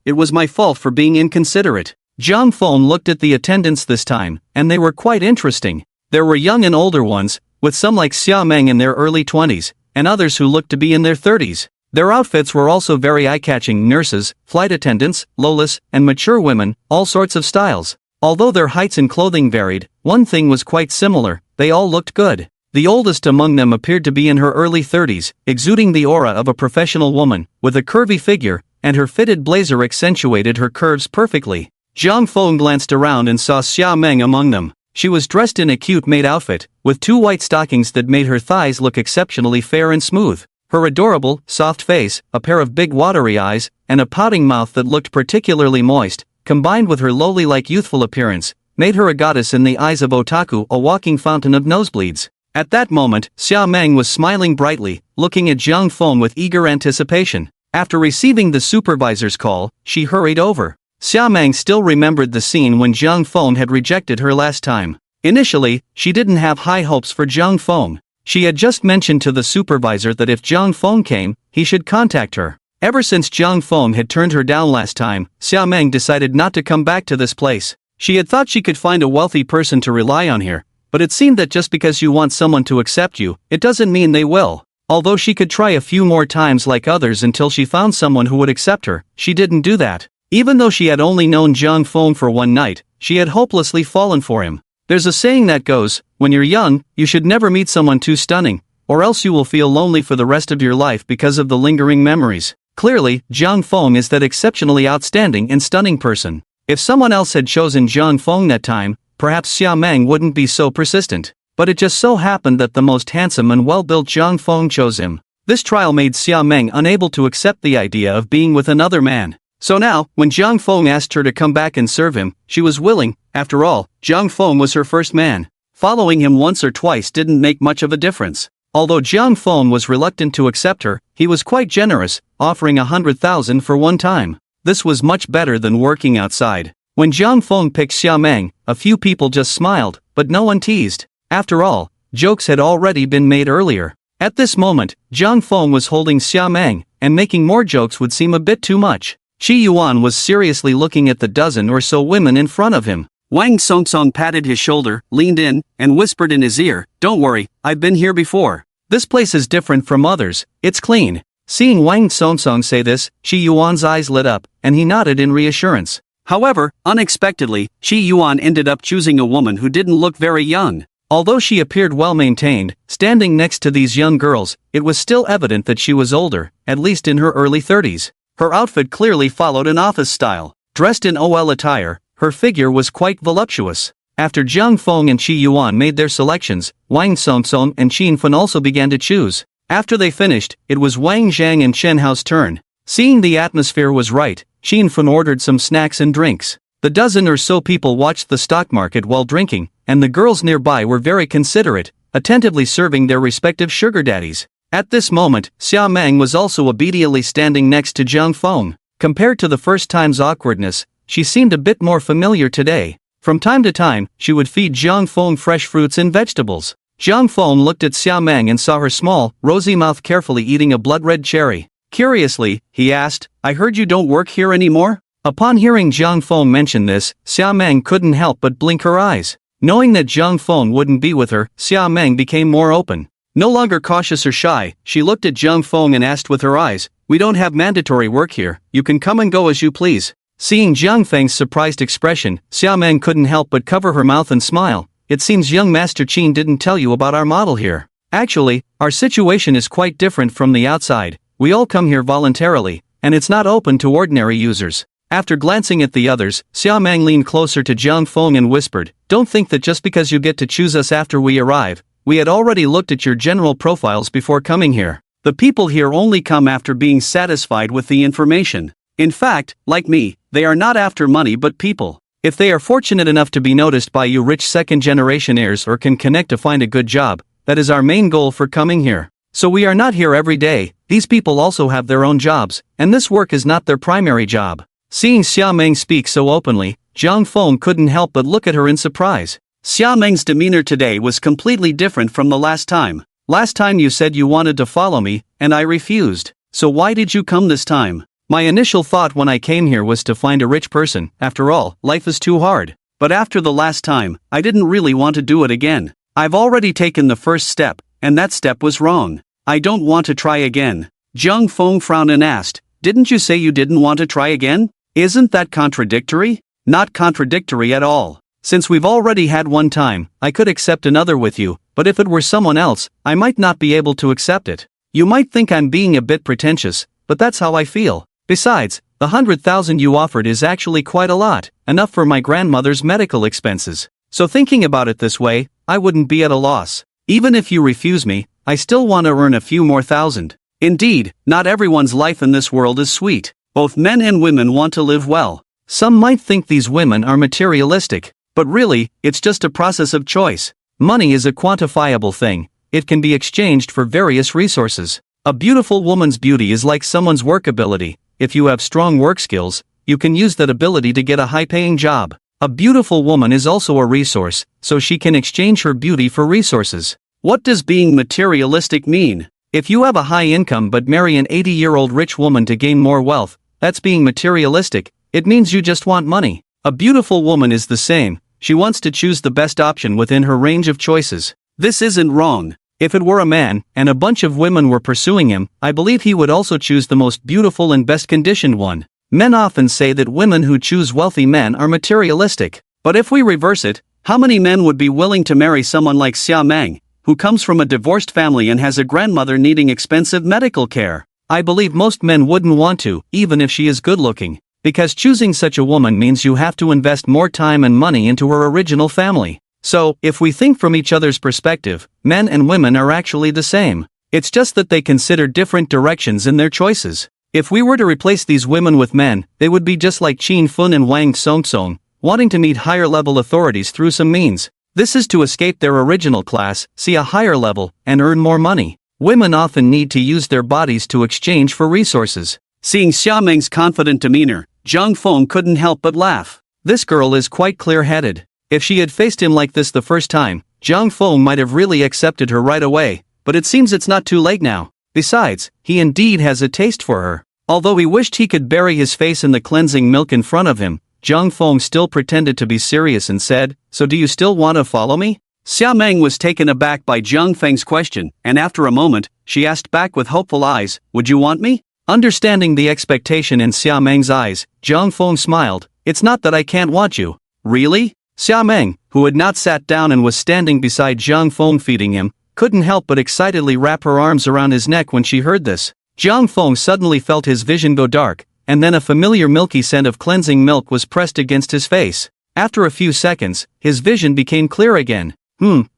it was my fault for being inconsiderate." Jiang Feng looked at the attendants this time, and they were quite interesting. There were young and older ones, with some like Xia Meng in their early 20s, and others who looked to be in their 30s. Their outfits were also very eye-catching: nurses, flight attendants, lolas, and mature women, all sorts of styles. Although their heights and clothing varied, one thing was quite similar: they all looked good. The oldest among them appeared to be in her early 30s, exuding the aura of a professional woman, with a curvy figure, and her fitted blazer accentuated her curves perfectly. Jiang Feng glanced around and saw Xia Meng among them. She was dressed in a cute maid outfit, with 2 white stockings that made her thighs look exceptionally fair and smooth. Her adorable, soft face, a pair of big watery eyes, and a pouting mouth that looked particularly moist, combined with her lowly-like youthful appearance, made her a goddess in the eyes of otaku, a walking fountain of nosebleeds. At that moment, Xia Meng was smiling brightly, looking at Zhang Feng with eager anticipation. After receiving the supervisor's call, she hurried over. Xia Meng still remembered the scene when Zhang Feng had rejected her last time. Initially, she didn't have high hopes for Zhang Feng. She had just mentioned to the supervisor that if Zhang Feng came, he should contact her. Ever since Zhang Feng had turned her down last time, Xia Meng decided not to come back to this place. She had thought she could find a wealthy person to rely on here, but it seemed that just because you want someone to accept you, it doesn't mean they will. Although she could try a few more times like others until she found someone who would accept her, she didn't do that. Even though she had only known Zhang Feng for one night, she had hopelessly fallen for him. There's a saying that goes, when you're young, you should never meet someone too stunning, or else you will feel lonely for the rest of your life because of the lingering memories. Clearly, Zhang Feng is that exceptionally outstanding and stunning person. If someone else had chosen Zhang Feng that time, perhaps Xia Meng wouldn't be so persistent. But it just so happened that the most handsome and well-built Zhang Feng chose him. This trial made Xia Meng unable to accept the idea of being with another man. So now, when Zhang Feng asked her to come back and serve him, she was willing. After all, Zhang Feng was her first man. Following him once or twice didn't make much of a difference. Although Zhang Feng was reluctant to accept her, he was quite generous, offering 100,000 for one time. This was much better than working outside. When Zhang Feng picked Xia Meng, a few people just smiled, but no one teased. After all, jokes had already been made earlier. At this moment, Zhang Feng was holding Xia Meng, and making more jokes would seem a bit too much. Qi Yuan was seriously looking at the dozen or so women in front of him. Wang Songsong patted his shoulder, leaned in, and whispered in his ear, "Don't worry, I've been here before. This place is different from others, it's clean." Seeing Wang Songsong say this, Qi Yuan's eyes lit up, and he nodded in reassurance. However, unexpectedly, Qi Yuan ended up choosing a woman who didn't look very young. Although she appeared well-maintained, standing next to these young girls, it was still evident that she was older, at least in her early 30s. Her outfit clearly followed an office style. Dressed in OL attire, her figure was quite voluptuous. After Zhang Feng and Qi Yuan made their selections, Wang Songsong and Qin Fen also began to choose. After they finished, it was Wang Zhang and Chen Hao's turn. Seeing the atmosphere was right, Qin Fen ordered some snacks and drinks. The dozen or so people watched the stock market while drinking, and the girls nearby were very considerate, attentively serving their respective sugar daddies. At this moment, Xia Meng was also obediently standing next to Zhang Feng. Compared to the first time's awkwardness, she seemed a bit more familiar today. From time to time, she would feed Zhang Feng fresh fruits and vegetables. Zhang Feng looked at Xia Meng and saw her small, rosy mouth carefully eating a blood-red cherry. Curiously, he asked, "I heard you don't work here anymore?" Upon hearing Zhang Feng mention this, Xia Meng couldn't help but blink her eyes. Knowing that Zhang Feng wouldn't be with her, Xia Meng became more open. No longer cautious or shy, she looked at Zhang Feng and asked with her eyes, "We don't have mandatory work here, you can come and go as you please." Seeing Zhang Feng's surprised expression, Xia Meng couldn't help but cover her mouth and smile. "It seems young Master Qin didn't tell you about our model here. Actually, our situation is quite different from the outside. We all come here voluntarily, and it's not open to ordinary users." After glancing at the others, Xia Meng leaned closer to Zhang Feng and whispered, "Don't think that just because you get to choose us after we arrive. We had already looked at your general profiles before coming here. The people here only come after being satisfied with the information. In fact, like me, they are not after money but people. If they are fortunate enough to be noticed by you rich second-generation heirs or can connect to find a good job, that is our main goal for coming here. So we are not here every day, these people also have their own jobs, and this work is not their primary job." Seeing Xia Meng speak so openly, Zhang Feng couldn't help but look at her in surprise. Xia Meng's demeanor today was completely different from the last time. "Last time you said you wanted to follow me, and I refused. So why did you come this time?" "My initial thought when I came here was to find a rich person. After all, life is too hard. But after the last time, I didn't really want to do it again. I've already taken the first step, and that step was wrong. I don't want to try again." Zhang Feng frowned and asked, "Didn't you say you didn't want to try again? Isn't that contradictory?" "Not contradictory at all. Since we've already had one time, I could accept another with you, but if it were someone else, I might not be able to accept it. You might think I'm being a bit pretentious, but that's how I feel. Besides, the 100,000 you offered is actually quite a lot, enough for my grandmother's medical expenses. So thinking about it this way, I wouldn't be at a loss. Even if you refuse me, I still want to earn a few more thousand. Indeed, not everyone's life in this world is sweet. Both men and women want to live well. Some might think these women are materialistic. But really, it's just a process of choice. Money is a quantifiable thing. It can be exchanged for various resources. A beautiful woman's beauty is like someone's work ability. If you have strong work skills, you can use that ability to get a high-paying job. A beautiful woman is also a resource, so she can exchange her beauty for resources. What does being materialistic mean? If you have a high income but marry an 80-year-old rich woman to gain more wealth, that's being materialistic. It means you just want money. A beautiful woman is the same. She wants to choose the best option within her range of choices. This isn't wrong. If it were a man, and a bunch of women were pursuing him, I believe he would also choose the most beautiful and best-conditioned one. Men often say that women who choose wealthy men are materialistic. But if we reverse it, how many men would be willing to marry someone like Xia Meng, who comes from a divorced family and has a grandmother needing expensive medical care? I believe most men wouldn't want to, even if she is good-looking. Because choosing such a woman means you have to invest more time and money into her original family. So, if we think from each other's perspective, men and women are actually the same. It's just that they consider different directions in their choices. If we were to replace these women with men, they would be just like Qin Fun and Wang Songsong, wanting to meet higher-level authorities through some means. This is to escape their original class, see a higher level, and earn more money. Women often need to use their bodies to exchange for resources. Seeing Xia Meng's confident demeanor, Zhang Feng couldn't help but laugh. This girl is quite clear-headed. If she had faced him like this the first time, Zhang Feng might have really accepted her right away, but it seems it's not too late now. Besides, he indeed has a taste for her. Although he wished he could bury his face in the cleansing milk in front of him, Zhang Feng still pretended to be serious and said, "So do you still want to follow me?" Xia Meng was taken aback by Zhang Feng's question, and after a moment, she asked back with hopeful eyes, "Would you want me?" Understanding the expectation in Xia Meng's eyes, Zhang Feng smiled, "It's not that I can't want you." "Really?" Xia Meng, who had not sat down and was standing beside Zhang Feng feeding him, couldn't help but excitedly wrap her arms around his neck when she heard this. Zhang Feng suddenly felt his vision go dark, and then a familiar milky scent of cleansing milk was pressed against his face. After a few seconds, his vision became clear again.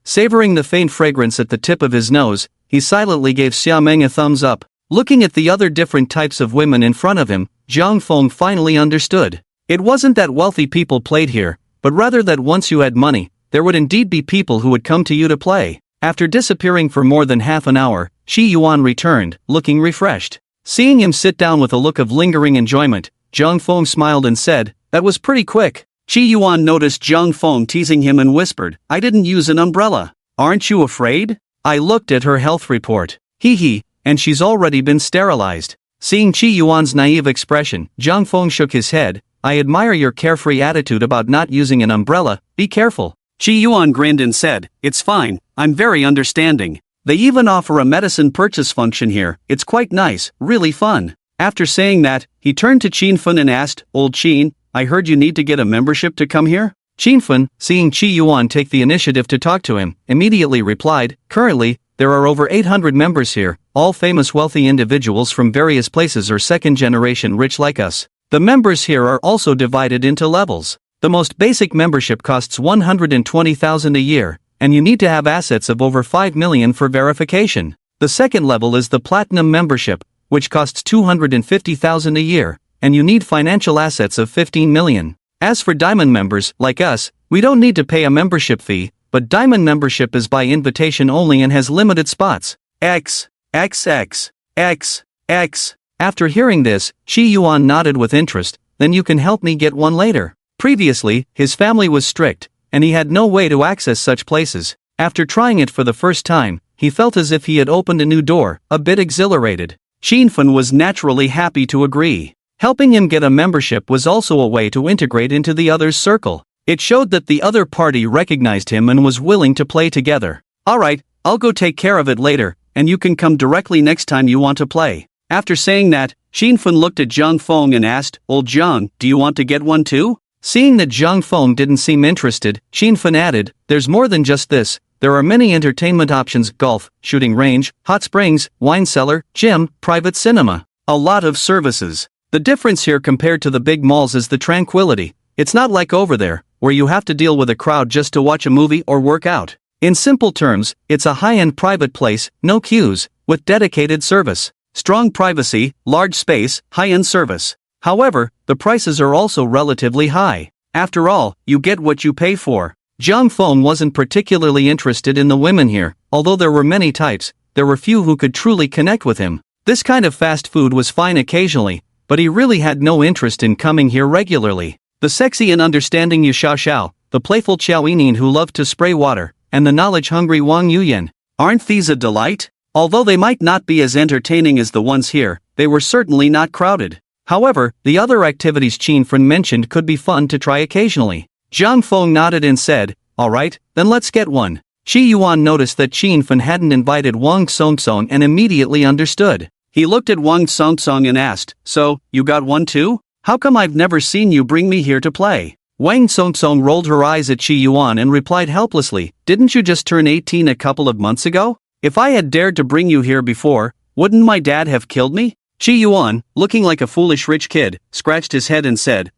Savoring the faint fragrance at the tip of his nose, he silently gave Xia Meng a thumbs up. Looking at the other different types of women in front of him, Zhang Feng finally understood. It wasn't that wealthy people played here, but rather that once you had money, there would indeed be people who would come to you to play. After disappearing for more than half an hour, Shi Yuan returned, looking refreshed. Seeing him sit down with a look of lingering enjoyment, Zhang Feng smiled and said, "That was pretty quick." Shi Yuan noticed Zhang Feng teasing him and whispered, "I didn't use an umbrella. Aren't you afraid?" I looked at her health report. Hee, and she's already been sterilized. Seeing Qi Yuan's naive expression, Zhang Feng shook his head. "I admire your carefree attitude about not using an umbrella, be careful." Qi Yuan grinned and said, "It's fine, I'm very understanding. They even offer a medicine purchase function here, it's quite nice, really fun." After saying that, he turned to Qinfen and asked, "Old Qin, I heard you need to get a membership to come here?" Qinfen, seeing Qi Yuan take the initiative to talk to him, immediately replied, "Currently, there are over 800 members here, all famous wealthy individuals from various places or second-generation rich like us. The members here are also divided into levels. The most basic membership costs 120,000 a year, and you need to have assets of over 5 million for verification. The second level is the Platinum membership, which costs 250,000 a year, and you need financial assets of 15 million. As for Diamond members, like us, we don't need to pay a membership fee, but Diamond membership is by invitation only and has limited spots. X. After hearing this, Qi Yuan nodded with interest, "Then you can help me get one later." Previously, his family was strict, and he had no way to access such places. After trying it for the first time, he felt as if he had opened a new door, a bit exhilarated. Qinfen was naturally happy to agree. Helping him get a membership was also a way to integrate into the other's circle. It showed that the other party recognized him and was willing to play together. "Alright, I'll go take care of it later, and you can come directly next time you want to play." After saying that, Qinfen looked at Zhang Feng and asked, "Old Zhang, do you want to get one too?" Seeing that Zhang Feng didn't seem interested, Qinfen added, "There's more than just this. There are many entertainment options: golf, shooting range, hot springs, wine cellar, gym, private cinema. A lot of services. The difference here compared to the big malls is the tranquility. It's not like over there, where you have to deal with a crowd just to watch a movie or work out. In simple terms, it's a high-end private place, no queues, with dedicated service. Strong privacy, large space, high-end service. However, the prices are also relatively high. After all, you get what you pay for. Jiang Feng wasn't particularly interested in the women here, although there were many types, there were few who could truly connect with him. This kind of fast food was fine occasionally, but he really had no interest in coming here regularly. The sexy and understanding Yu Xiao, the playful Qiao Yinin who loved to spray water, and the knowledge-hungry Wang Yuyan. Aren't these a delight? Although they might not be as entertaining as the ones here, they were certainly not crowded. However, the other activities Qin Fen mentioned could be fun to try occasionally. Jiang Feng nodded and said, "Alright, then let's get one." Qi Yuan noticed that Qin Fen hadn't invited Wang Songsong and immediately understood. He looked at Wang Songsong and asked, "So, you got one too? How come I've never seen you bring me here to play?" Wang Songsong rolled her eyes at Qi Yuan and replied helplessly, "Didn't you just turn 18 a couple of months ago? If I had dared to bring you here before, wouldn't my dad have killed me?" Qi Yuan, looking like a foolish rich kid, scratched his head and said,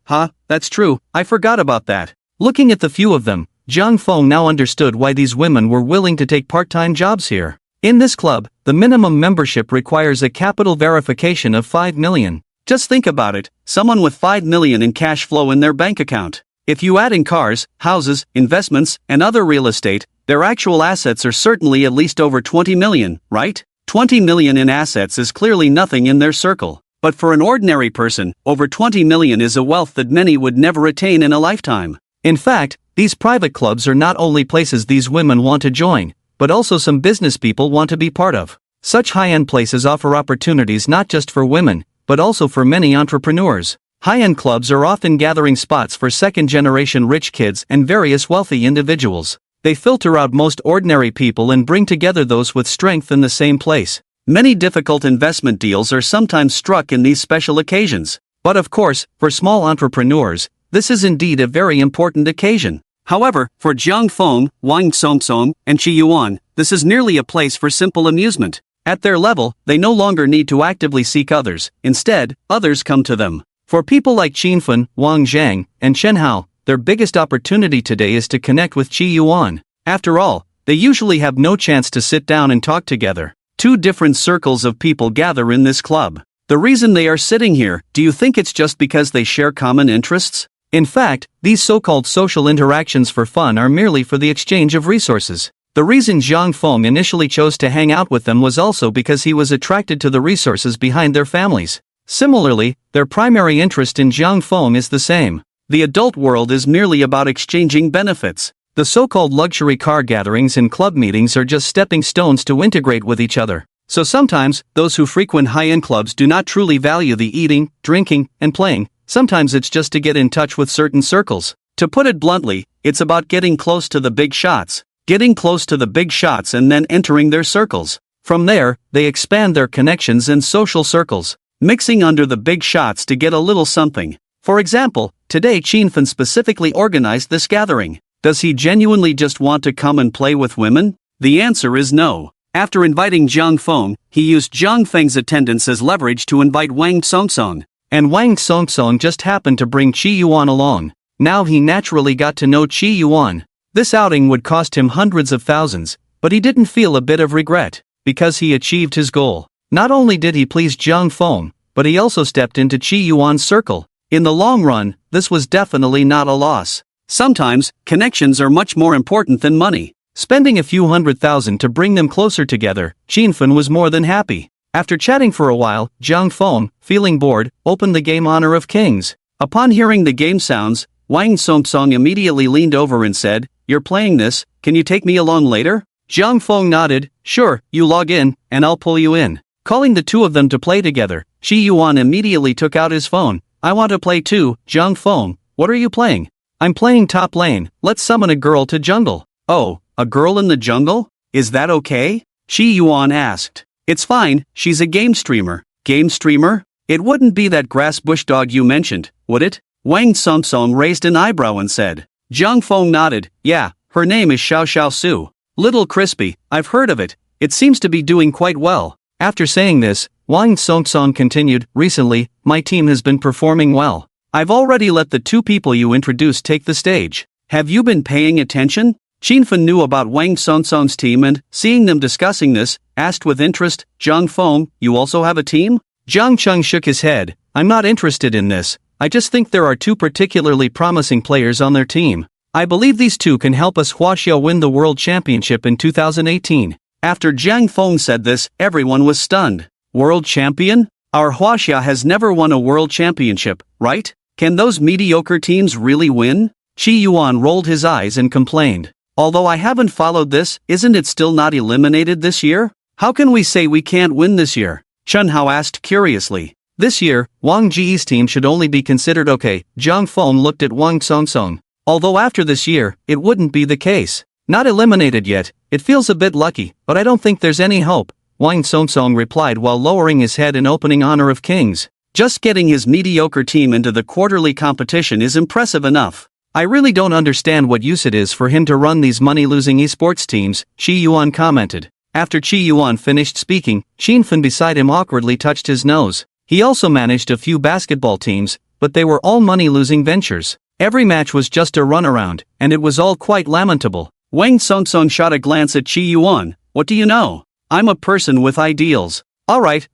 That's true, I forgot about that." Looking at the few of them, Jiang Feng now understood why these women were willing to take part-time jobs here. In this club, the minimum membership requires a capital verification of 5 million. Just think about it, someone with 5 million in cash flow in their bank account. If you add in cars, houses, investments, and other real estate, their actual assets are certainly at least over 20 million, right? 20 million in assets is clearly nothing in their circle. But for an ordinary person, over 20 million is a wealth that many would never attain in a lifetime. In fact, these private clubs are not only places these women want to join, but also some business people want to be part of. Such high-end places offer opportunities not just for women, but also for many entrepreneurs. High-end clubs are often gathering spots for second-generation rich kids and various wealthy individuals. They filter out most ordinary people and bring together those with strength in the same place. Many difficult investment deals are sometimes struck in these special occasions. But of course, for small entrepreneurs, this is indeed a very important occasion. However, for Jiang Feng, Wang Songsong, and Qi Yuan, this is nearly a place for simple amusement. At their level, they no longer need to actively seek others, instead, others come to them. For people like Qin Fen, Wang Zhang, and Chen Hao, their biggest opportunity today is to connect with Qi Yuan. After all, they usually have no chance to sit down and talk together. Two different circles of people gather in this club. The reason they are sitting here, do you think it's just because they share common interests? In fact, these so-called social interactions for fun are merely for the exchange of resources. The reason Jiang Feng initially chose to hang out with them was also because he was attracted to the resources behind their families. Similarly, their primary interest in Jiang Feng is the same. The adult world is merely about exchanging benefits. The so-called luxury car gatherings and club meetings are just stepping stones to integrate with each other. So sometimes, those who frequent high-end clubs do not truly value the eating, drinking, and playing. Sometimes it's just to get in touch with certain circles. To put it bluntly, it's about getting close to the big shots. Getting close to the big shots and then entering their circles. From there, they expand their connections and social circles, mixing under the big shots to get a little something. For example, today Qin Fen specifically organized this gathering. Does he genuinely just want to come and play with women? The answer is no. After inviting Jiang Feng, he used Jiang Feng's attendance as leverage to invite Wang Songsong. And Wang Songsong just happened to bring Qi Yuan along. Now he naturally got to know Qi Yuan. This outing would cost him hundreds of thousands, but he didn't feel a bit of regret, because he achieved his goal. Not only did he please Jiang Feng, but he also stepped into Qi Yuan's circle. In the long run, this was definitely not a loss. Sometimes, connections are much more important than money. Spending a few $100,000 to bring them closer together, Qin Fen was more than happy. After chatting for a while, Jiang Feng, feeling bored, opened the game Honor of Kings. Upon hearing the game sounds, Wang Songsong immediately leaned over and said, "You're playing this, can you take me along later?" Jiang Feng nodded, "Sure, you log in, and I'll pull you in." Calling the two of them to play together, Qi Yuan immediately took out his phone. "I want to play too, Jiang Feng, what are you playing?" "I'm playing top lane, let's summon a girl to jungle." "Oh, a girl in the jungle? Is that okay?" Qi Yuan asked. "It's fine, she's a game streamer." "Game streamer? It wouldn't be that grass bush dog you mentioned, would it?" Wang Songsong raised an eyebrow and said. Jiang Feng nodded, "Yeah, her name is Xiao Xiao Su. Little crispy, I've heard of it, it seems to be doing quite well." After saying this, Wang Songsong continued, "Recently, my team has been performing well. I've already let the two people you introduced take the stage. Have you been paying attention?" Qin Fen knew about Wang Songsong's team and, seeing them discussing this, asked with interest, "Jiang Feng, you also have a team?" Jiang Cheng shook his head, "I'm not interested in this. I just think there are two particularly promising players on their team. I believe these two can help us Huaxia win the World Championship in 2018. After Jiang Feng said this, everyone was stunned. World champion? Our Huaxia has never won a world championship, right? Can those mediocre teams really win? Qi Yuan rolled his eyes and complained. Although I haven't followed this, isn't it still not eliminated this year? How can we say we can't win this year? Chen Hao asked curiously. This year, Wang Ji's team should only be considered okay. Jiang Feng looked at Wang Songsong. Although after this year, it wouldn't be the case. Not eliminated yet, it feels a bit lucky, but I don't think there's any hope, Wang Songsong replied while lowering his head in opening honor of kings. Just getting his mediocre team into the quarterly competition is impressive enough. I really don't understand what use it is for him to run these money-losing esports teams, Qi Yuan commented. After Qi Yuan finished speaking, Xinfen beside him awkwardly touched his nose. He also managed a few basketball teams, but they were all money-losing ventures. Every match was just a runaround, and it was all quite lamentable. Wang Songsong shot a glance at Qi Yuan. What do you know? I'm a person with ideals. Alright,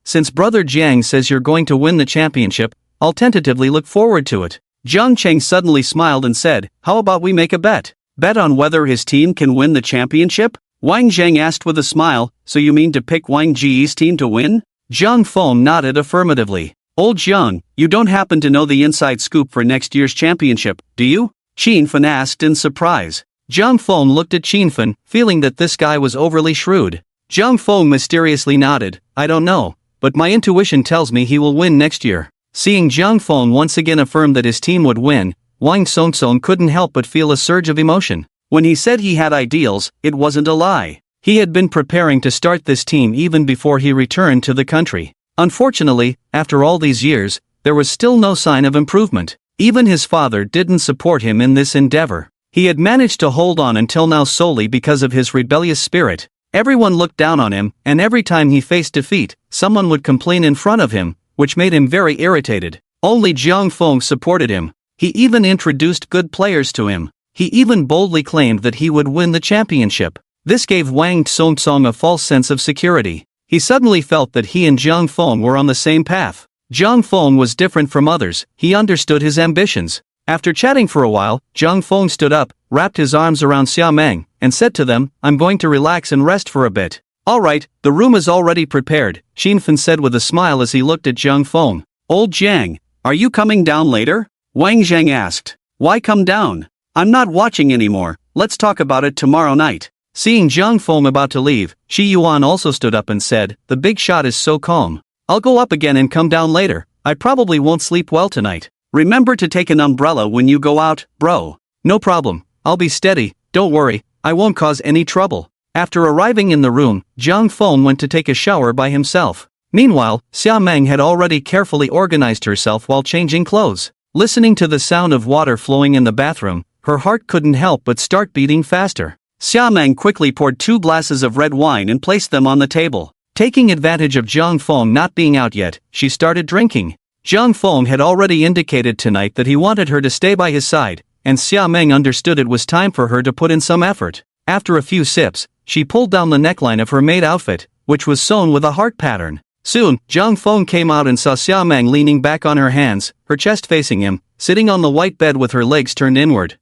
since Brother Jiang says you're going to win the championship, I'll tentatively look forward to it. Jiang Cheng suddenly smiled and said, how about we make a bet? Bet on whether his team can win the championship? Wang Zheng asked with a smile, so you mean to pick Wang Ji's team to win? Jiang Feng nodded affirmatively. Old Jiang, you don't happen to know the inside scoop for next year's championship, do you? Xinfen asked in surprise. Jiang Feng looked at Xinfen, feeling that this guy was overly shrewd. Jiang Feng mysteriously nodded. I don't know, but my intuition tells me he will win next year. Seeing Jiang Feng once again affirm that his team would win, Wang Songsong couldn't help but feel a surge of emotion. When he said he had ideals, it wasn't a lie. He had been preparing to start this team even before he returned to the country. Unfortunately, after all these years, there was still no sign of improvement. Even his father didn't support him in this endeavor. He had managed to hold on until now solely because of his rebellious spirit. Everyone looked down on him, and every time he faced defeat, someone would complain in front of him, which made him very irritated. Only Jiang Feng supported him. He even introduced good players to him. He even boldly claimed that he would win the championship. This gave Wang Songsong a false sense of security. He suddenly felt that he and Jiang Feng were on the same path. Jiang Feng was different from others, he understood his ambitions. After chatting for a while, Jiang Feng stood up, wrapped his arms around Xiaomeng, and said to them, I'm going to relax and rest for a bit. Alright, the room is already prepared, Xinfen said with a smile as he looked at Jiang Feng. Old Jiang, are you coming down later? Wang Zheng asked. Why come down? I'm not watching anymore, let's talk about it tomorrow night. Seeing Jiang Feng about to leave, Qi Yuan also stood up and said, the big shot is so calm. I'll go up again and come down later. I probably won't sleep well tonight. Remember to take an umbrella when you go out, bro. No problem. I'll be steady, don't worry, I won't cause any trouble. After arriving in the room, Jiang Feng went to take a shower by himself. Meanwhile, Xiaomeng had already carefully organized herself while changing clothes. Listening to the sound of water flowing in the bathroom, her heart couldn't help but start beating faster. Xiaomeng quickly poured 2 glasses of red wine and placed them on the table. Taking advantage of Jiang Feng not being out yet, she started drinking. Jiang Feng had already indicated tonight that he wanted her to stay by his side, and Xiaomeng understood it was time for her to put in some effort. After a few sips, she pulled down the neckline of her maid outfit, which was sewn with a heart pattern. Soon, Jiang Feng came out and saw Xiaomeng leaning back on her hands, her chest facing him, sitting on the white bed with her legs turned inward.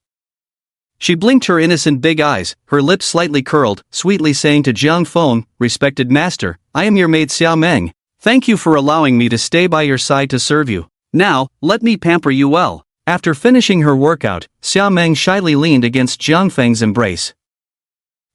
She blinked her innocent big eyes, her lips slightly curled, sweetly saying to Jiang Feng, respected master, I am your maid Xiaomeng. Thank you for allowing me to stay by your side to serve you. Now, let me pamper you well. After finishing her workout, Xiaomeng shyly leaned against Jiang Feng's embrace.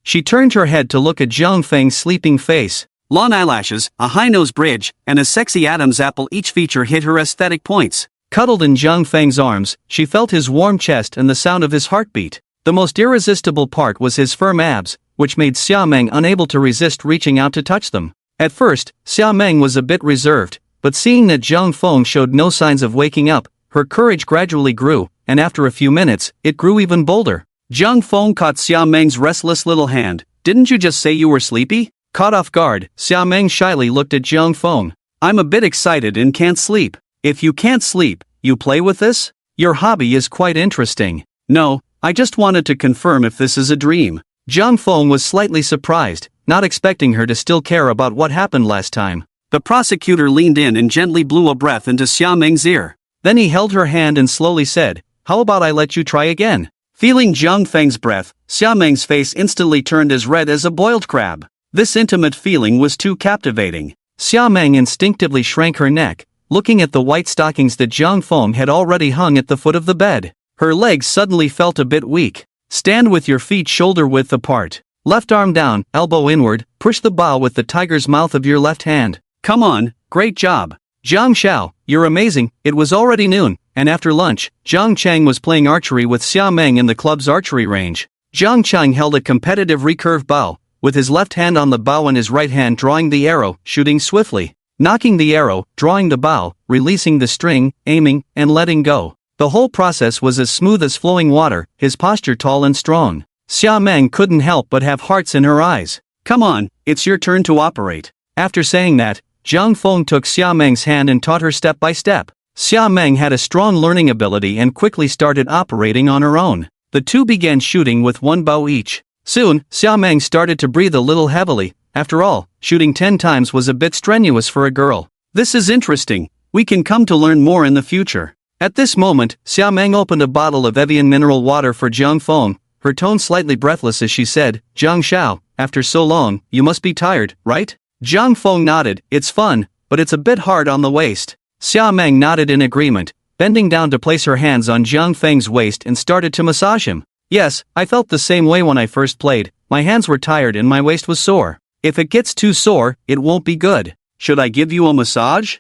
She turned her head to look at Jiang Feng's sleeping face. Long eyelashes, a high nose bridge, and a sexy Adam's apple each feature hit her aesthetic points. Cuddled in Jiang Feng's arms, she felt his warm chest and the sound of his heartbeat. The most irresistible part was his firm abs, which made Xiaomeng unable to resist reaching out to touch them. At first, Xiaomeng was a bit reserved, but seeing that Jiang Feng showed no signs of waking up, her courage gradually grew, and after a few minutes, it grew even bolder. Jiang Feng caught Xiaomeng's restless little hand. Didn't you just say you were sleepy? Caught off guard, Xiaomeng shyly looked at Jiang Feng. I'm a bit excited and can't sleep. If you can't sleep, you play with this? Your hobby is quite interesting. No, I just wanted to confirm if this is a dream. Jiang Feng was slightly surprised, not expecting her to still care about what happened last time. The prosecutor leaned in and gently blew a breath into Xiaomeng's ear. Then he held her hand and slowly said, "How about I let you try again?" Feeling Jiang Feng's breath, Xia Meng's face instantly turned as red as a boiled crab. This intimate feeling was too captivating. Xia Meng instinctively shrank her neck, looking at the white stockings that Jiang Feng had already hung at the foot of the bed. Her legs suddenly felt a bit weak. Stand with your feet shoulder-width apart. Left arm down, elbow inward, push the bow with the tiger's mouth of your left hand. Come on, great job. Jiang Xiao, you're amazing. It was already noon, and after lunch, Jiang Chang was playing archery with Xia Meng in the club's archery range. Jiang Chang held a competitive recurve bow, with his left hand on the bow and his right hand drawing the arrow, shooting swiftly. Knocking the arrow, drawing the bow, releasing the string, aiming, and letting go. The whole process was as smooth as flowing water, his posture tall and strong. Xia Meng couldn't help but have hearts in her eyes. Come on, it's your turn to operate. After saying that, Jiang Feng took Xia Meng's hand and taught her step by step. Xia Meng had a strong learning ability and quickly started operating on her own. The two began shooting with one bow each. Soon, Xia Meng started to breathe a little heavily. After all, shooting 10 times was a bit strenuous for a girl. This is interesting. We can come to learn more in the future. At this moment, Xia Meng opened a bottle of Evian mineral water for Jiang Feng, her tone slightly breathless as she said, "Jiang Xiao, after so long, you must be tired, right?" Jiang Feng nodded, "It's fun, but it's a bit hard on the waist." Xia Meng nodded in agreement, bending down to place her hands on Jiang Feng's waist and started to massage him. "Yes, I felt the same way when I first played. My hands were tired and my waist was sore. If it gets too sore, it won't be good." Should I give you a massage?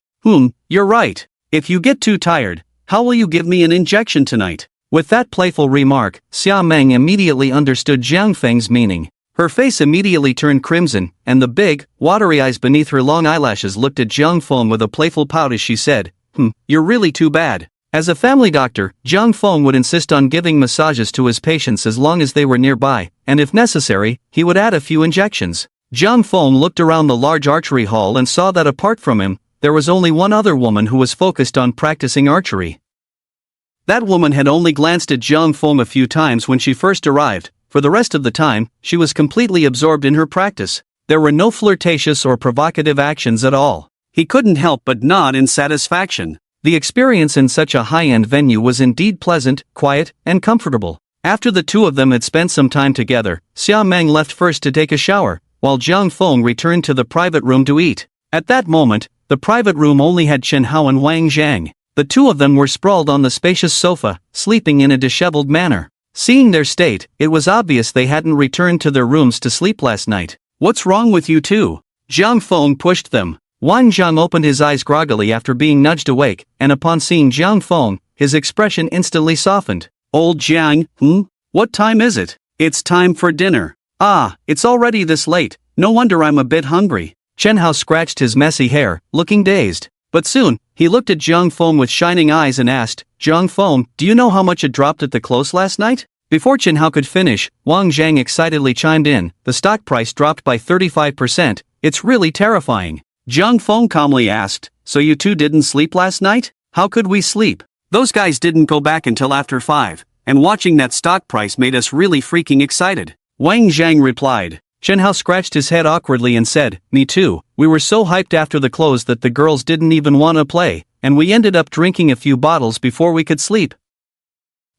You're right. If you get too tired, how will you give me an injection tonight? With that playful remark, Xia Meng immediately understood Jiang Feng's meaning. Her face immediately turned crimson, and the big, watery eyes beneath her long eyelashes looked at Jiang Feng with a playful pout as she said, "You're really too bad." As a family doctor, Jiang Feng would insist on giving massages to his patients as long as they were nearby, and if necessary, he would add a few injections. Jiang Feng looked around the large archery hall and saw that apart from him, there was only one other woman who was focused on practicing archery. That woman had only glanced at Jiang Feng a few times when she first arrived. For the rest of the time, she was completely absorbed in her practice. There were no flirtatious or provocative actions at all. He couldn't help but nod in satisfaction. The experience in such a high-end venue was indeed pleasant, quiet, and comfortable. After the two of them had spent some time together, Xia Meng left first to take a shower, while Jiang Feng returned to the private room to eat. At that moment, the private room only had Chen Hao and Wang Zhang. The two of them were sprawled on the spacious sofa, sleeping in a disheveled manner. Seeing their state, it was obvious they hadn't returned to their rooms to sleep last night. "What's wrong with you two?" Jiang Feng pushed them. Wang Zhang opened his eyes groggily after being nudged awake, and upon seeing Jiang Feng, his expression instantly softened. "Old Jiang, what time is it?" "It's time for dinner." "Ah, it's already this late, no wonder I'm a bit hungry." Chen Hao scratched his messy hair, looking dazed. But soon, he looked at Jiang Feng with shining eyes and asked, "Jiang Feng, do you know how much it dropped at the close last night?" Before Chen Hao could finish, Wang Zhang excitedly chimed in, "The stock price dropped by 35%, it's really terrifying." Jiang Feng calmly asked, "So you two didn't sleep last night?" "How could we sleep? Those guys didn't go back until after 5, and watching that stock price made us really freaking excited," Wang Zhang replied. Chen Hao scratched his head awkwardly and said, "Me too, we were so hyped after the close that the girls didn't even want to play, and we ended up drinking a few bottles before we could sleep."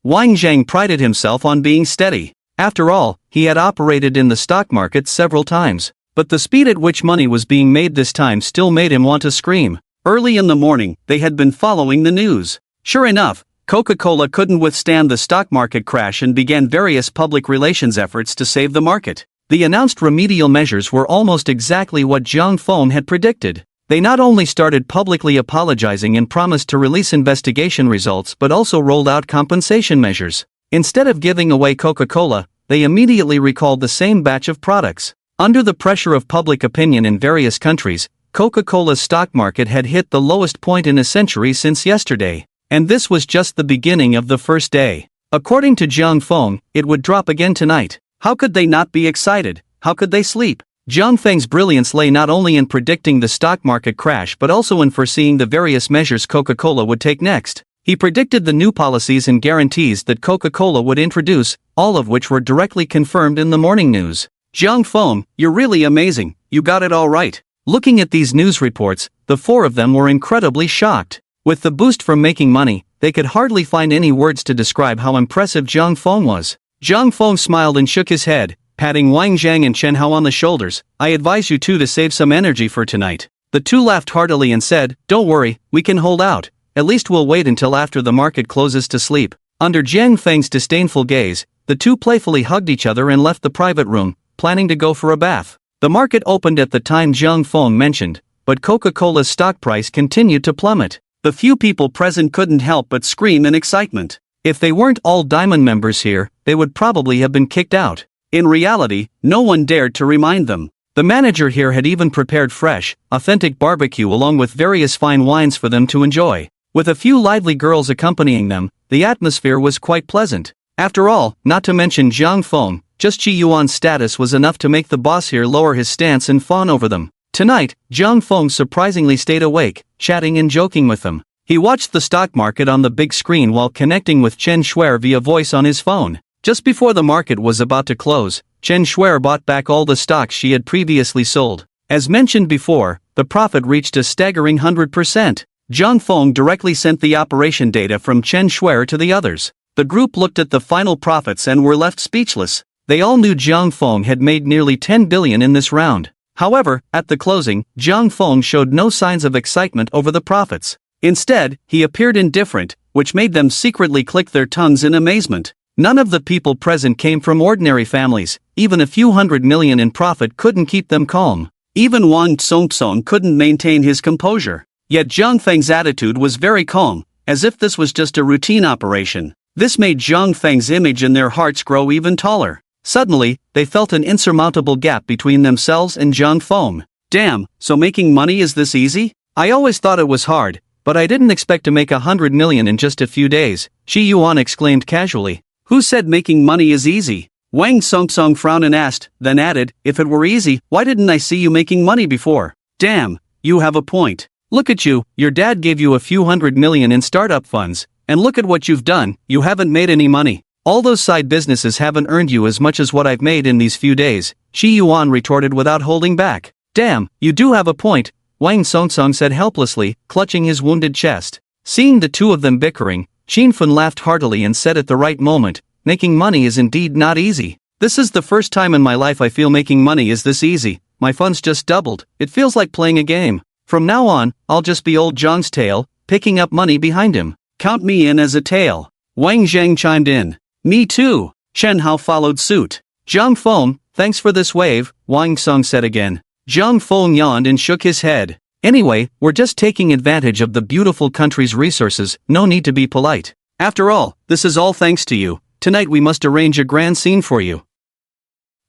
Wang Zhang prided himself on being steady. After all, he had operated in the stock market several times. But the speed at which money was being made this time still made him want to scream. Early in the morning, they had been following the news. Sure enough, Coca-Cola couldn't withstand the stock market crash and began various public relations efforts to save the market. The announced remedial measures were almost exactly what Jiang Feng had predicted. They not only started publicly apologizing and promised to release investigation results but also rolled out compensation measures. Instead of giving away Coca-Cola, they immediately recalled the same batch of products. Under the pressure of public opinion in various countries, Coca-Cola's stock market had hit the lowest point in a century since yesterday. And this was just the beginning of the first day. According to Jiang Feng, it would drop again tonight. How could they not be excited? How could they sleep? Jiang Feng's brilliance lay not only in predicting the stock market crash but also in foreseeing the various measures Coca-Cola would take next. He predicted the new policies and guarantees that Coca-Cola would introduce, all of which were directly confirmed in the morning news. "Jiang Feng, you're really amazing, you got it all right." Looking at these news reports, the four of them were incredibly shocked. With the boost from making money, they could hardly find any words to describe how impressive Zhang Feng was. Zhang Feng smiled and shook his head, patting Wang Zhang and Chen Hao on the shoulders. I advise you two to save some energy for tonight. The two laughed heartily and said, don't worry, we can hold out. At least we'll wait until after the market closes to sleep. Under Jiang Feng's disdainful gaze, the two playfully hugged each other and left the private room, planning to go for a bath. The market opened at the time Zhang Feng mentioned, but Coca-Cola's stock price continued to plummet. The few people present couldn't help but scream in excitement. If they weren't all Diamond members here, they would probably have been kicked out. In reality, no one dared to remind them. The manager here had even prepared fresh, authentic barbecue along with various fine wines for them to enjoy. With a few lively girls accompanying them, the atmosphere was quite pleasant. After all, not to mention Zhang Feng, just Qi Yuan's status was enough to make the boss here lower his stance and fawn over them. Tonight, Zhang Feng surprisingly stayed awake, chatting and joking with them. He watched the stock market on the big screen while connecting with Chen Shuer via voice on his phone. Just before the market was about to close, Chen Shuer bought back all the stocks she had previously sold. As mentioned before, the profit reached a staggering 100%. Zhang Feng directly sent the operation data from Chen Shuer to the others. The group looked at the final profits and were left speechless. They all knew Zhang Feng had made nearly 10 billion in this round. However, at the closing, Zhang Feng showed no signs of excitement over the profits. Instead, he appeared indifferent, which made them secretly click their tongues in amazement. None of the people present came from ordinary families. Even a few 100 million in profit couldn't keep them calm. Even Wang Tsongtsong couldn't maintain his composure. Yet Zhang Feng's attitude was very calm, as if this was just a routine operation. This made Zhang Feng's image in their hearts grow even taller. Suddenly, they felt an insurmountable gap between themselves and Zhang Feng. Damn, so making money is this easy? I always thought it was hard, but I didn't expect to make 100 million in just a few days, Qi Yuan exclaimed casually. Who said making money is easy? Wang Songsong frowned and asked, then added, if it were easy, why didn't I see you making money before? Damn, you have a point. Look at you, your dad gave you a few 100 million in startup funds, and look at what you've done, you haven't made any money. All those side businesses haven't earned you as much as what I've made in these few days, Qi Yuan retorted without holding back. Damn, you do have a point, Wang Songsong said helplessly, clutching his wounded chest. Seeing the two of them bickering, Qin Fun laughed heartily and said at the right moment, making money is indeed not easy. This is the first time in my life I feel making money is this easy. My funds just doubled, it feels like playing a game. From now on, I'll just be old Zhang's tail, picking up money behind him. Count me in as a tail. Wang Zhang chimed in. Me too. Chen Hao followed suit. Zhang Feng, thanks for this wave, Wang Song said again. Zhang Feng yawned and shook his head. Anyway, we're just taking advantage of the beautiful country's resources, no need to be polite. After all, this is all thanks to you. Tonight we must arrange a grand scene for you.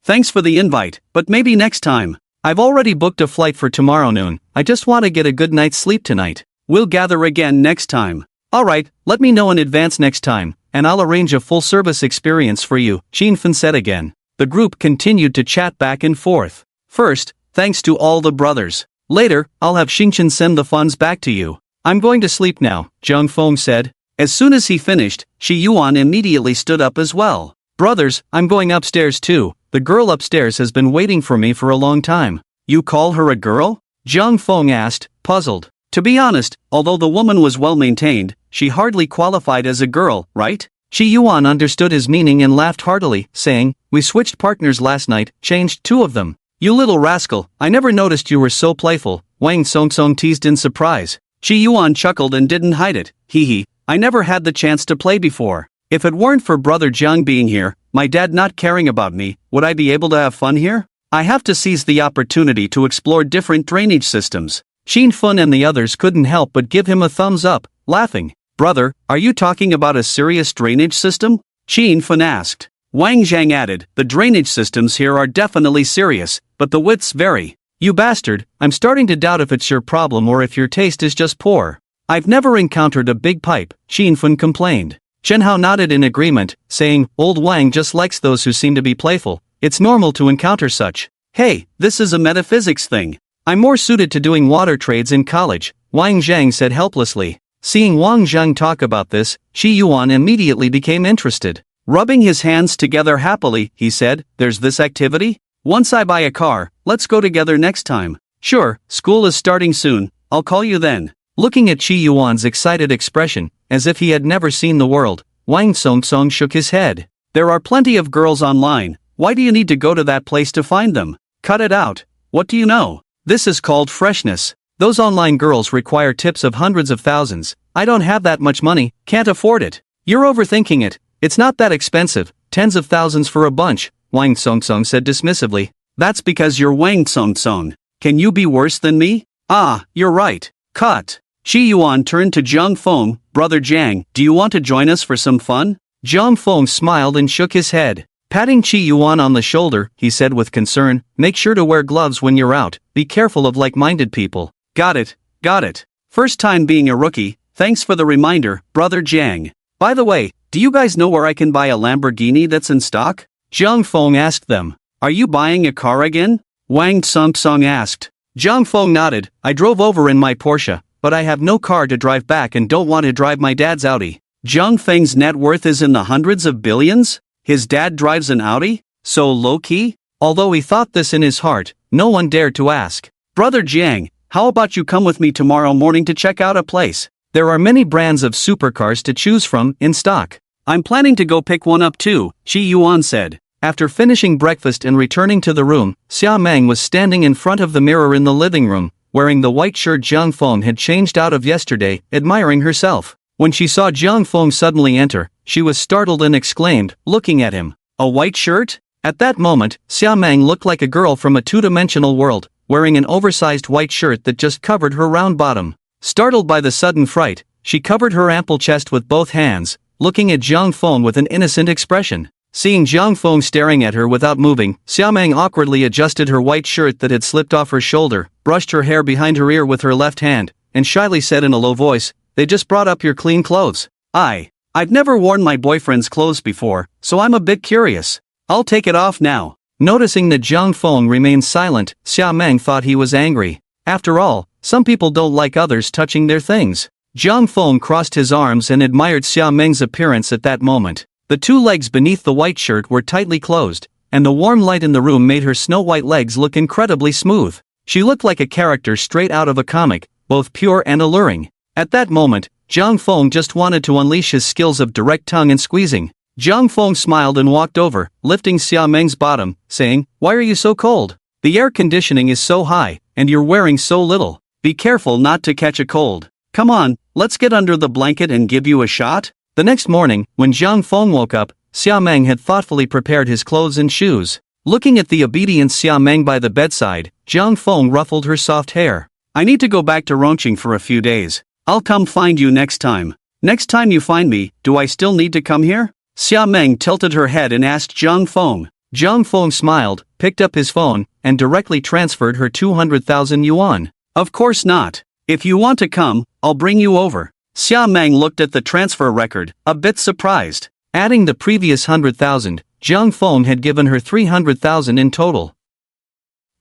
Thanks for the invite, but maybe next time. I've already booked a flight for tomorrow noon, I just want to get a good night's sleep tonight. We'll gather again next time. Alright, let me know in advance next time, and I'll arrange a full-service experience for you, Qin Fen said again. The group continued to chat back and forth. First, thanks to all the brothers. Later, I'll have Xingchen send the funds back to you. I'm going to sleep now, Zhang Feng said. As soon as he finished, Qi Yuan immediately stood up as well. Brothers, I'm going upstairs too. The girl upstairs has been waiting for me for a long time. You call her a girl? Zhang Feng asked, puzzled. To be honest, although the woman was well maintained, she hardly qualified as a girl, right? Qi Yuan understood his meaning and laughed heartily, saying, we switched partners last night, changed two of them. You little rascal, I never noticed you were so playful, Wang Songsong teased in surprise. Qi Yuan chuckled and didn't hide it, hee, I never had the chance to play before. If it weren't for brother Jiang being here, my dad not caring about me, would I be able to have fun here? I have to seize the opportunity to explore different drainage systems. Qin Fun and the others couldn't help but give him a thumbs up, laughing. Brother, are you talking about a serious drainage system? Qin Fun asked. Wang Zhang added, the drainage systems here are definitely serious, but the widths vary. You bastard, I'm starting to doubt if it's your problem or if your taste is just poor. I've never encountered a big pipe, Qin Fun complained. Chen Hao nodded in agreement, saying, old Wang just likes those who seem to be playful. It's normal to encounter such. Hey, this is a metaphysics thing. I'm more suited to doing water trades in college, Wang Zhang said helplessly. Seeing Wang Zhang talk about this, Qi Yuan immediately became interested. Rubbing his hands together happily, he said, there's this activity? Once I buy a car, let's go together next time. Sure, school is starting soon, I'll call you then. Looking at Chi Yuan's excited expression, as if he had never seen the world, Wang Songsong shook his head. There are plenty of girls online, why do you need to go to that place to find them? Cut it out. What do you know? This is called freshness. Those online girls require tips of hundreds of thousands. I don't have that much money, can't afford it. You're overthinking it. It's not that expensive, tens of thousands for a bunch, Wang Songsong said dismissively. That's because you're Wang Songsong. Can you be worse than me? Ah, you're right. Cut. Chi Yuan turned to Zhang Feng, Brother Jiang, do you want to join us for some fun? Zhang Feng smiled and shook his head. Patting Chi Yuan on the shoulder, he said with concern, make sure to wear gloves when you're out, be careful of like-minded people. Got it. First time being a rookie, thanks for the reminder, Brother Jiang. By the way, do you guys know where I can buy a Lamborghini that's in stock? Zhang Feng asked them. Are you buying a car again? Wang Songsong asked. Zhang Feng nodded, I drove over in my Porsche, but I have no car to drive back and don't want to drive my dad's Audi. Zhang Feng's net worth is in the hundreds of billions? His dad drives an Audi? So low-key? Although he thought this in his heart, no one dared to ask. Brother Jiang, how about you come with me tomorrow morning to check out a place? There are many brands of supercars to choose from in stock. I'm planning to go pick one up too, Chi Yuan said. After finishing breakfast and returning to the room, Xia Meng was standing in front of the mirror in the living room, wearing the white shirt Zhang Feng had changed out of yesterday, admiring herself. When she saw Zhang Feng suddenly enter, she was startled and exclaimed, looking at him, a white shirt? At that moment, Xia Meng looked like a girl from a two-dimensional world, wearing an oversized white shirt that just covered her round bottom. Startled by the sudden fright, she covered her ample chest with both hands, looking at Zhang Feng with an innocent expression. Seeing Zhang Feng staring at her without moving, Xia Meng awkwardly adjusted her white shirt that had slipped off her shoulder, brushed her hair behind her ear with her left hand, and shyly said in a low voice, they just brought up your clean clothes. I've never worn my boyfriend's clothes before, so I'm a bit curious. I'll take it off now. Noticing that Zhang Feng remained silent, Xia Meng thought he was angry. After all, some people don't like others touching their things. Zhang Feng crossed his arms and admired Xia Meng's appearance at that moment. The two legs beneath the white shirt were tightly closed, and the warm light in the room made her snow-white legs look incredibly smooth. She looked like a character straight out of a comic, both pure and alluring. At that moment, Zhang Feng just wanted to unleash his skills of direct tongue and squeezing. Zhang Feng smiled and walked over, lifting Xia Meng's bottom, saying, why are you so cold? The air conditioning is so high, and you're wearing so little. Be careful not to catch a cold. Come on, let's get under the blanket and give you a shot. The next morning, when Zhang Feng woke up, Xia Meng had thoughtfully prepared his clothes and shoes. Looking at the obedient Xia Meng by the bedside, Zhang Feng ruffled her soft hair. I need to go back to Rongqing for a few days. I'll come find you next time. Next time you find me, do I still need to come here? Xia Meng tilted her head and asked Zhang Feng. Zhang Feng smiled, picked up his phone, and directly transferred her 200,000 yuan. Of course not. If you want to come, I'll bring you over. Xia Meng looked at the transfer record, a bit surprised. Adding the previous 100,000, Zhang Feng had given her 300,000 in total.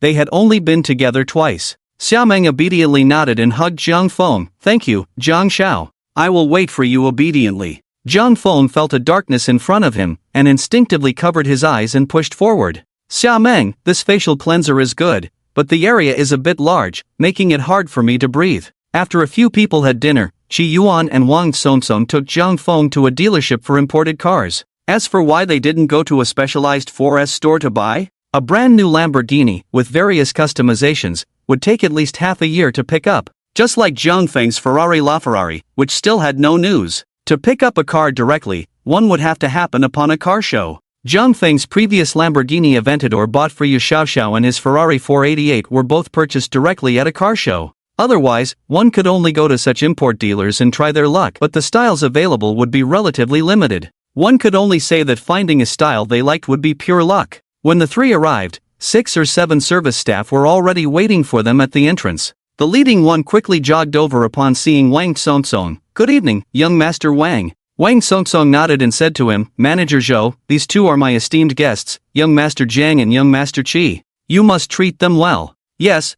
They had only been together twice. Xia Meng obediently nodded and hugged Zhang Feng. Thank you, Zhang Xiao. I will wait for you obediently. Zhang Feng felt a darkness in front of him, and instinctively covered his eyes and pushed forward. Xia Meng, this facial cleanser is good, but the area is a bit large, making it hard for me to breathe. After a few people had dinner, Chi Yuan and Wang Songsong took Zhang Feng to a dealership for imported cars. As for why they didn't go to a specialized 4S store to buy a brand new Lamborghini with various customizations, would take at least half a year to pick up. Just like Zhang Feng's Ferrari LaFerrari, which still had no news. To pick up a car directly, one would have to happen upon a car show. Zhang Feng's previous Lamborghini Aventador bought for Yu Xiaoxiao and his Ferrari 488 were both purchased directly at a car show. Otherwise, one could only go to such import dealers and try their luck, but the styles available would be relatively limited. One could only say that finding a style they liked would be pure luck. When the three arrived, 6 or 7 service staff were already waiting for them at the entrance. The leading one quickly jogged over upon seeing Wang Songsong. Good evening, young Master Wang. Wang Songsong nodded and said to him, Manager Zhou, these two are my esteemed guests, young Master Jiang and young Master Qi. You must treat them well. Yes.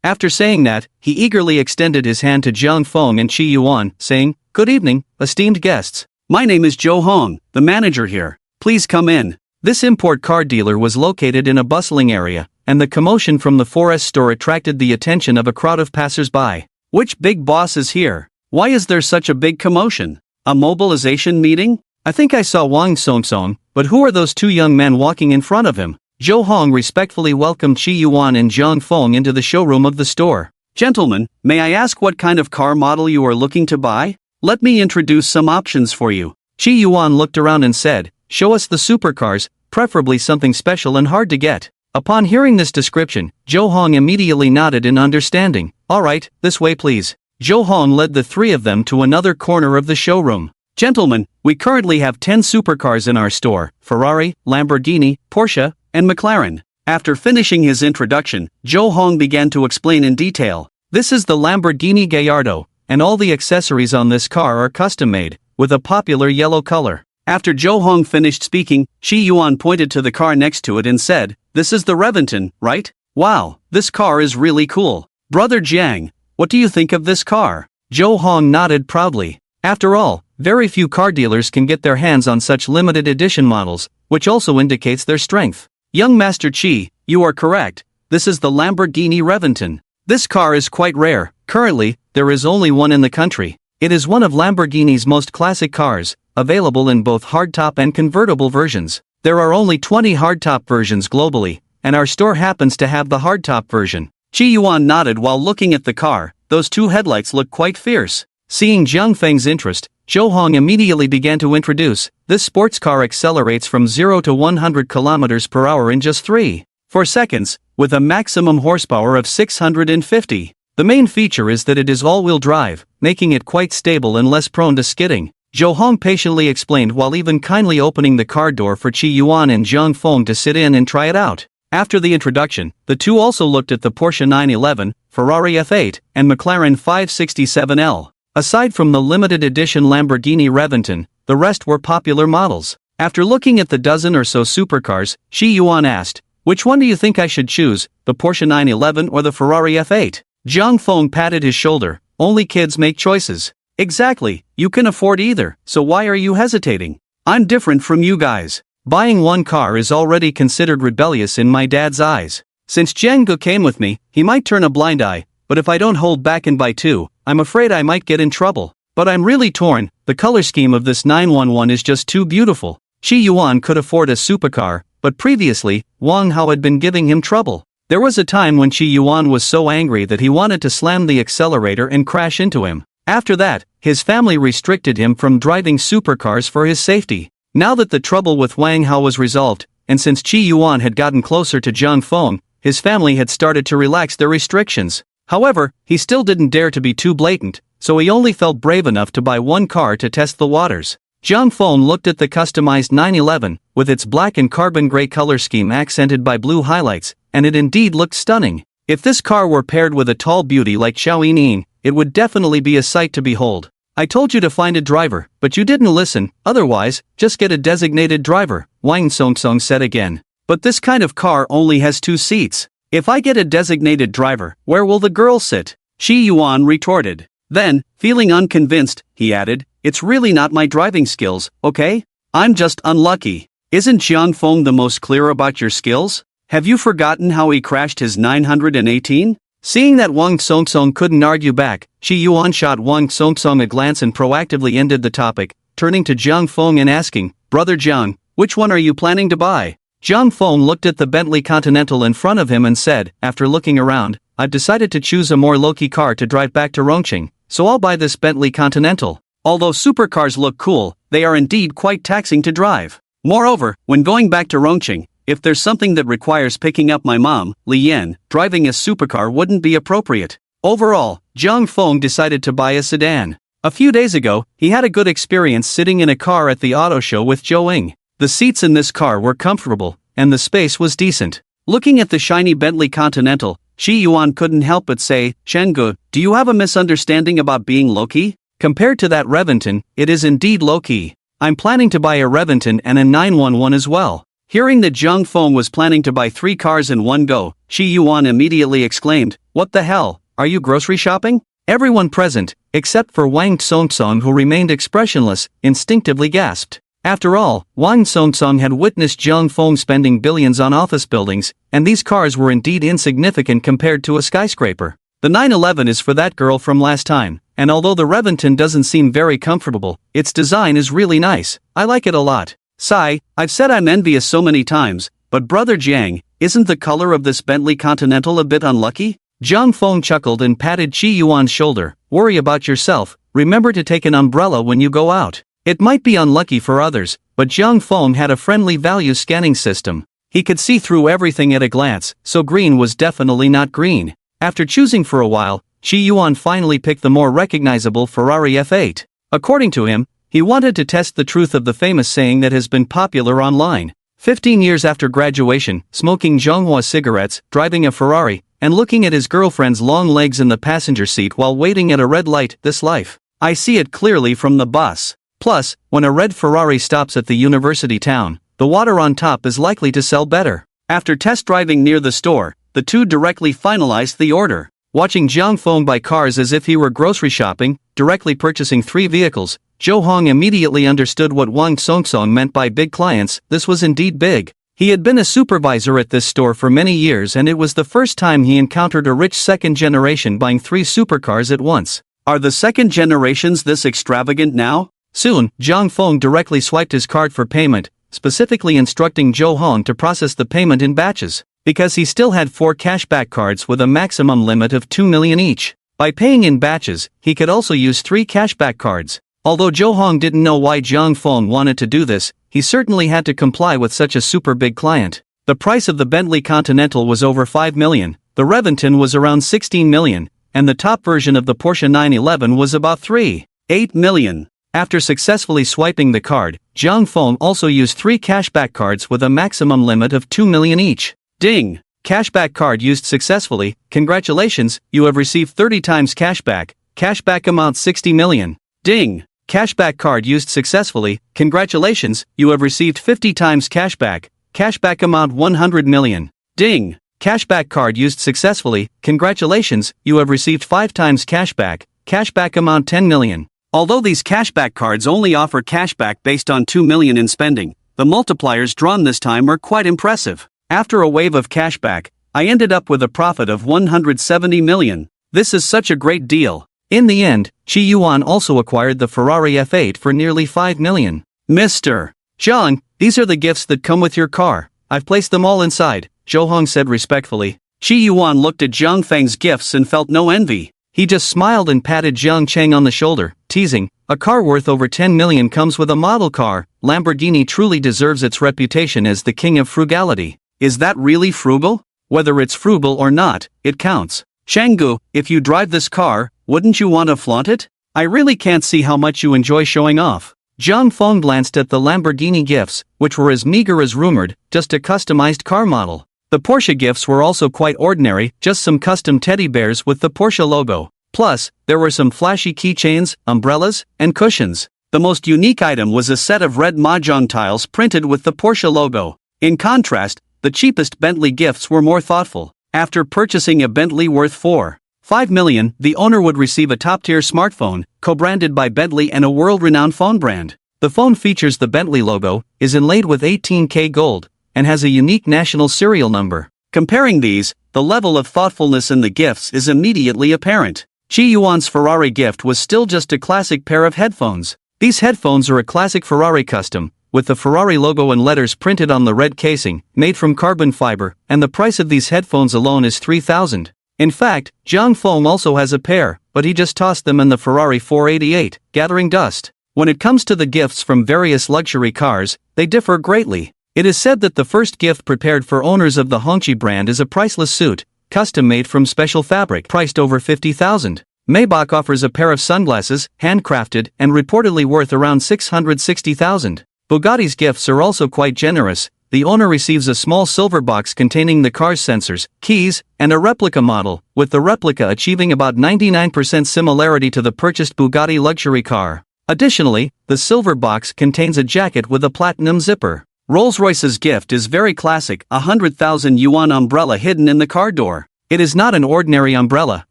After saying that, he eagerly extended his hand to Zhang Feng and Chi Yuan, saying, Good evening, esteemed guests. My name is Zhou Hong, the manager here. Please come in. This import car dealer was located in a bustling area, and the commotion from the 4S store attracted the attention of a crowd of passers-by. Which big boss is here? Why is there such a big commotion? A mobilization meeting? I think I saw Wang Song, but who are those two young men walking in front of him? Zhou Hong respectfully welcomed Qi Yuan and Zhang Feng into the showroom of the store. Gentlemen, may I ask what kind of car model you are looking to buy? Let me introduce some options for you. Qi Yuan looked around and said, show us the supercars, preferably something special and hard to get. Upon hearing this description, Zhou Hong immediately nodded in understanding. Alright, this way please. Zhou Hong led the three of them to another corner of the showroom. Gentlemen, we currently have 10 supercars in our store: Ferrari, Lamborghini, Porsche, and McLaren. After finishing his introduction, Zhou Hong began to explain in detail. This is the Lamborghini Gallardo, and all the accessories on this car are custom-made, with a popular yellow color. After Zhou Hong finished speaking, Qi Yuan pointed to the car next to it and said, "This is the Reventon, right? Wow, this car is really cool. Brother Jiang, what do you think of this car?" Zhou Hong nodded proudly. After all, very few car dealers can get their hands on such limited edition models, which also indicates their strength. Young Master Qi, you are correct. This is the Lamborghini Reventon. This car is quite rare. Currently, there is only one in the country. It is one of Lamborghini's most classic cars, available in both hardtop and convertible versions. There are only 20 hardtop versions globally, and our store happens to have the hardtop version. Qi Yuan nodded while looking at the car. Those two headlights look quite fierce. Seeing Zhang Feng's interest, Zhou Hong immediately began to introduce. This sports car accelerates from 0 to 100 km per hour in just 3.4 seconds, with a maximum horsepower of 650. The main feature is that it is all-wheel drive, making it quite stable and less prone to skidding. Zhou Hong patiently explained while even kindly opening the car door for Qi Yuan and Zhang Feng to sit in and try it out. After the introduction, the two also looked at the Porsche 911, Ferrari F8, and McLaren 567L. Aside from the limited edition Lamborghini Reventon, the rest were popular models. After looking at the dozen or so supercars, Qi Yuan asked, "Which one do you think I should choose, the Porsche 911 or the Ferrari F8? Zhang Feng patted his shoulder. "Only kids make choices." "Exactly, you can afford either, so why are you hesitating? I'm different from you guys. Buying one car is already considered rebellious in my dad's eyes. Since Jianggu came with me, he might turn a blind eye, but if I don't hold back and buy two, I'm afraid I might get in trouble. But I'm really torn. The color scheme of this 911 is just too beautiful." Qi Yuan could afford a supercar, but previously, Wang Hao had been giving him trouble. There was a time when Qi Yuan was so angry that he wanted to slam the accelerator and crash into him. After that, his family restricted him from driving supercars for his safety. Now that the trouble with Wang Hao was resolved, and since Qi Yuan had gotten closer to Zhang Feng, his family had started to relax their restrictions. However, he still didn't dare to be too blatant, so he only felt brave enough to buy one car to test the waters. Zhang Feng looked at the customized 911, with its black and carbon gray color scheme accented by blue highlights, and it indeed looked stunning. If this car were paired with a tall beauty like Xiao Yining, it would definitely be a sight to behold. "I told you to find a driver, but you didn't listen. Otherwise, just get a designated driver," Wang Song said again. "But this kind of car only has 2 seats. If I get a designated driver, where will the girl sit?" Qi Yuan retorted. Then, feeling unconvinced, he added, "It's really not my driving skills, okay? I'm just unlucky. Isn't Zhang Feng the most clear about your skills? Have you forgotten how he crashed his 918? Seeing that Wang Song couldn't argue back, Qi Yuan shot Wang Song a glance and proactively ended the topic, turning to Zhang Feng and asking, "Brother Zhang, which one are you planning to buy?" Zhang Feng looked at the Bentley Continental in front of him and said, after looking around, "I've decided to choose a more low-key car to drive back to Rongqing, so I'll buy this Bentley Continental." Although supercars look cool, they are indeed quite taxing to drive. Moreover, when going back to Rongqing, if there's something that requires picking up my mom, Li Yan, driving a supercar wouldn't be appropriate. Overall, Zhang Feng decided to buy a sedan. A few days ago, he had a good experience sitting in a car at the auto show with Zhou Ying. The seats in this car were comfortable, and the space was decent. Looking at the shiny Bentley Continental, Qi Yuan couldn't help but say, "Chenggu, do you have a misunderstanding about being low-key? Compared to that Reventon, it is indeed low-key. I'm planning to buy a Reventon and a 911 as well." Hearing that Zhang Feng was planning to buy 3 cars in one go, Qi Yuan immediately exclaimed, "What the hell, are you grocery shopping?" Everyone present, except for Wang Song who remained expressionless, instinctively gasped. After all, Wang Song had witnessed Zhang Feng spending billions on office buildings, and these cars were indeed insignificant compared to a skyscraper. The 911 is for that girl from last time, and although the Reventon doesn't seem very comfortable, its design is really nice. I like it a lot. Sigh, I've said I'm envious so many times, but brother Jiang, isn't the color of this Bentley Continental a bit unlucky? Jiang Feng chuckled and patted Qi Yuan's shoulder. Worry about yourself, remember to take an umbrella when you go out. It might be unlucky for others, but Jiang Feng had a friendly value scanning system. He could see through everything at a glance, so green was definitely not green. After choosing for a while, Qi Yuan finally picked the more recognizable Ferrari F8. According to him, he wanted to test the truth of the famous saying that has been popular online. 15 years after graduation, smoking Zhonghua cigarettes, driving a Ferrari, and looking at his girlfriend's long legs in the passenger seat while waiting at a red light, this life. I see it clearly from the bus. Plus, when a red Ferrari stops at the university town, the water on top is likely to sell better. After test driving near the store, the two directly finalized the order. Watching Jiang Feng buy cars as if he were grocery shopping, directly purchasing 3 vehicles, Zhou Hong immediately understood what Wang Songsong meant by big clients. This was indeed big. He had been a supervisor at this store for many years, and it was the first time he encountered a rich second generation buying 3 supercars at once. Are the second generations this extravagant now? Soon, Jiang Feng directly swiped his card for payment, specifically instructing Zhou Hong to process the payment in batches, because he still had 4 cashback cards with a maximum limit of 2 million each. By paying in batches, he could also use 3 cashback cards. Although Zhou Hong didn't know why Jiang Feng wanted to do this, he certainly had to comply with such a super big client. The price of the Bentley Continental was over 5 million, the Reventon was around 16 million, and the top version of the Porsche 911 was about 3.8 million. After successfully swiping the card, Jiang Feng also used 3 cashback cards with a maximum limit of 2 million each. Ding! Cashback card used successfully. Congratulations, you have received 30 times cashback. Cashback amount 60 million. Ding! Cashback card used successfully. Congratulations, you have received 50 times cashback. Cashback amount 100 million. Ding! Cashback card used successfully. Congratulations, you have received 5 times cashback. Cashback amount 10 million. Although these cashback cards only offer cashback based on 2 million in spending, the multipliers drawn this time are quite impressive. After a wave of cashback, I ended up with a profit of 170 million. This is such a great deal. In the end, Qi Yuan also acquired the Ferrari F8 for nearly 5 million. Mr. Zhang, these are the gifts that come with your car. I've placed them all inside, Zhou Hong said respectfully. Qi Yuan looked at Jiang Feng's gifts and felt no envy. He just smiled and patted Jiang Cheng on the shoulder, teasing, a car worth over 10 million comes with a model car. Lamborghini truly deserves its reputation as the king of frugality. Is that really frugal? Whether it's frugal or not, it counts. Chenggu, if you drive this car, wouldn't you want to flaunt it? I really can't see how much you enjoy showing off. Jiang Feng glanced at the Lamborghini gifts, which were as meager as rumored, just a customized car model. The Porsche gifts were also quite ordinary, just some custom teddy bears with the Porsche logo. Plus, there were some flashy keychains, umbrellas, and cushions. The most unique item was a set of red mahjong tiles printed with the Porsche logo. In contrast, the cheapest Bentley gifts were more thoughtful. After purchasing a Bentley worth 4.5 million, the owner would receive a top-tier smartphone, co-branded by Bentley and a world-renowned phone brand. The phone features the Bentley logo, is inlaid with 18K gold, and has a unique national serial number. Comparing these, the level of thoughtfulness in the gifts is immediately apparent. Qi Yuan's Ferrari gift was still just a classic pair of headphones. These headphones are a classic Ferrari custom, with the Ferrari logo and letters printed on the red casing, made from carbon fiber, and the price of these headphones alone is 3,000. In fact, Jiang Feng also has a pair, but he just tossed them in the Ferrari 488, gathering dust. When it comes to the gifts from various luxury cars, they differ greatly. It is said that the first gift prepared for owners of the Hongqi brand is a priceless suit, custom-made from special fabric priced over 50,000. Maybach offers a pair of sunglasses, handcrafted, and reportedly worth around 660,000. Bugatti's gifts are also quite generous. The owner receives a small silver box containing the car's sensors, keys, and a replica model, with the replica achieving about 99% similarity to the purchased Bugatti luxury car. Additionally, the silver box contains a jacket with a platinum zipper. Rolls-Royce's gift is very classic, a 100,000 yuan umbrella hidden in the car door. It is not an ordinary umbrella,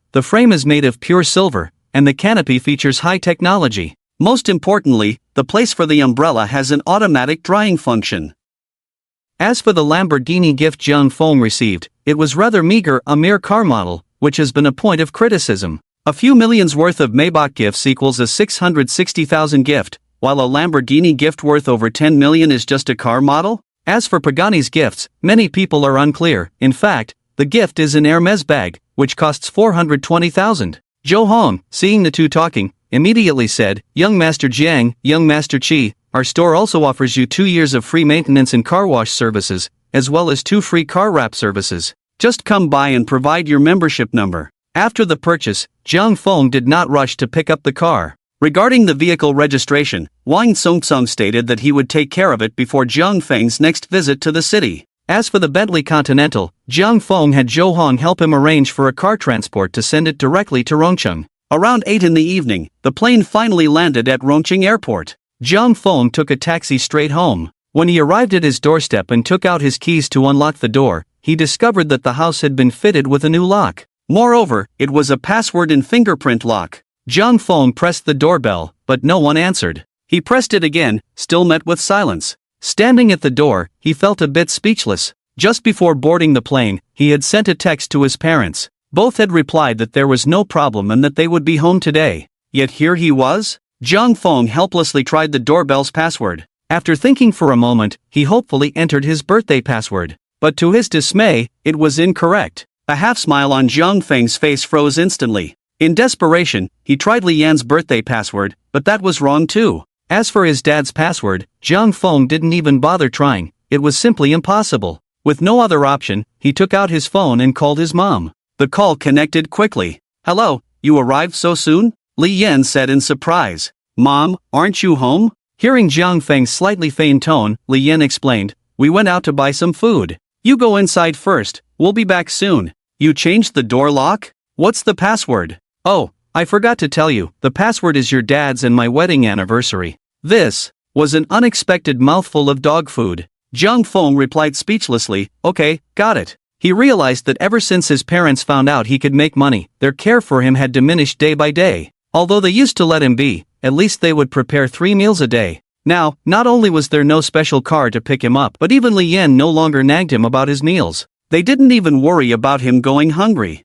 the frame is made of pure silver, and the canopy features high technology. Most importantly, the place for the umbrella has an automatic drying function. As for the Lamborghini gift Jiang Feng received, it was rather meager, a mere car model, which has been a point of criticism. A few millions worth of Maybach gifts equals a 660,000 gift, while a Lamborghini gift worth over 10 million is just a car model? As for Pagani's gifts, many people are unclear. In fact, the gift is an Hermes bag, which costs 420,000. Jo Hong, seeing the two talking, immediately said, "Young Master Jiang, young Master Chi, our store also offers you 2 years of free maintenance and car wash services, as well as 2 free car wrap services. Just come by and provide your membership number." After the purchase, Jiang Feng did not rush to pick up the car. Regarding the vehicle registration, Wang Songsong stated that he would take care of it before Jiang Feng's next visit to the city. As for the Bentley Continental, Jiang Feng had Zhou Hong help him arrange for a car transport to send it directly to Rongcheng. Around 8 in the evening, the plane finally landed at Rongcheng Airport. Jiang Feng took a taxi straight home. When he arrived at his doorstep and took out his keys to unlock the door, he discovered that the house had been fitted with a new lock. Moreover, it was a password and fingerprint lock. Jiang Feng pressed the doorbell, but no one answered. He pressed it again, still met with silence. Standing at the door, he felt a bit speechless. Just before boarding the plane, he had sent a text to his parents. Both had replied that there was no problem and that they would be home today. Yet here he was? Jiang Feng helplessly tried the doorbell's password. After thinking for a moment, he hopefully entered his birthday password. But to his dismay, it was incorrect. A half-smile on Jiang Feng's face froze instantly. In desperation, he tried Li Yan's birthday password, but that was wrong too. As for his dad's password, Jiang Feng didn't even bother trying. It was simply impossible. With no other option, he took out his phone and called his mom. The call connected quickly. "Hello, you arrived so soon?" Li Yan said in surprise. "Mom, aren't you home?" Hearing Jiang Feng's slightly feigned tone, Li Yan explained, "We went out to buy some food. You go inside first, we'll be back soon." "You changed the door lock? What's the password?" "Oh, I forgot to tell you, the password is your dad's and my wedding anniversary." This was an unexpected mouthful of dog food. Jiang Feng replied speechlessly, "Okay, got it." He realized that ever since his parents found out he could make money, their care for him had diminished day by day. Although they used to let him be, at least they would prepare 3 meals a day. Now, not only was there no special car to pick him up, but even Li Yan no longer nagged him about his meals. They didn't even worry about him going hungry.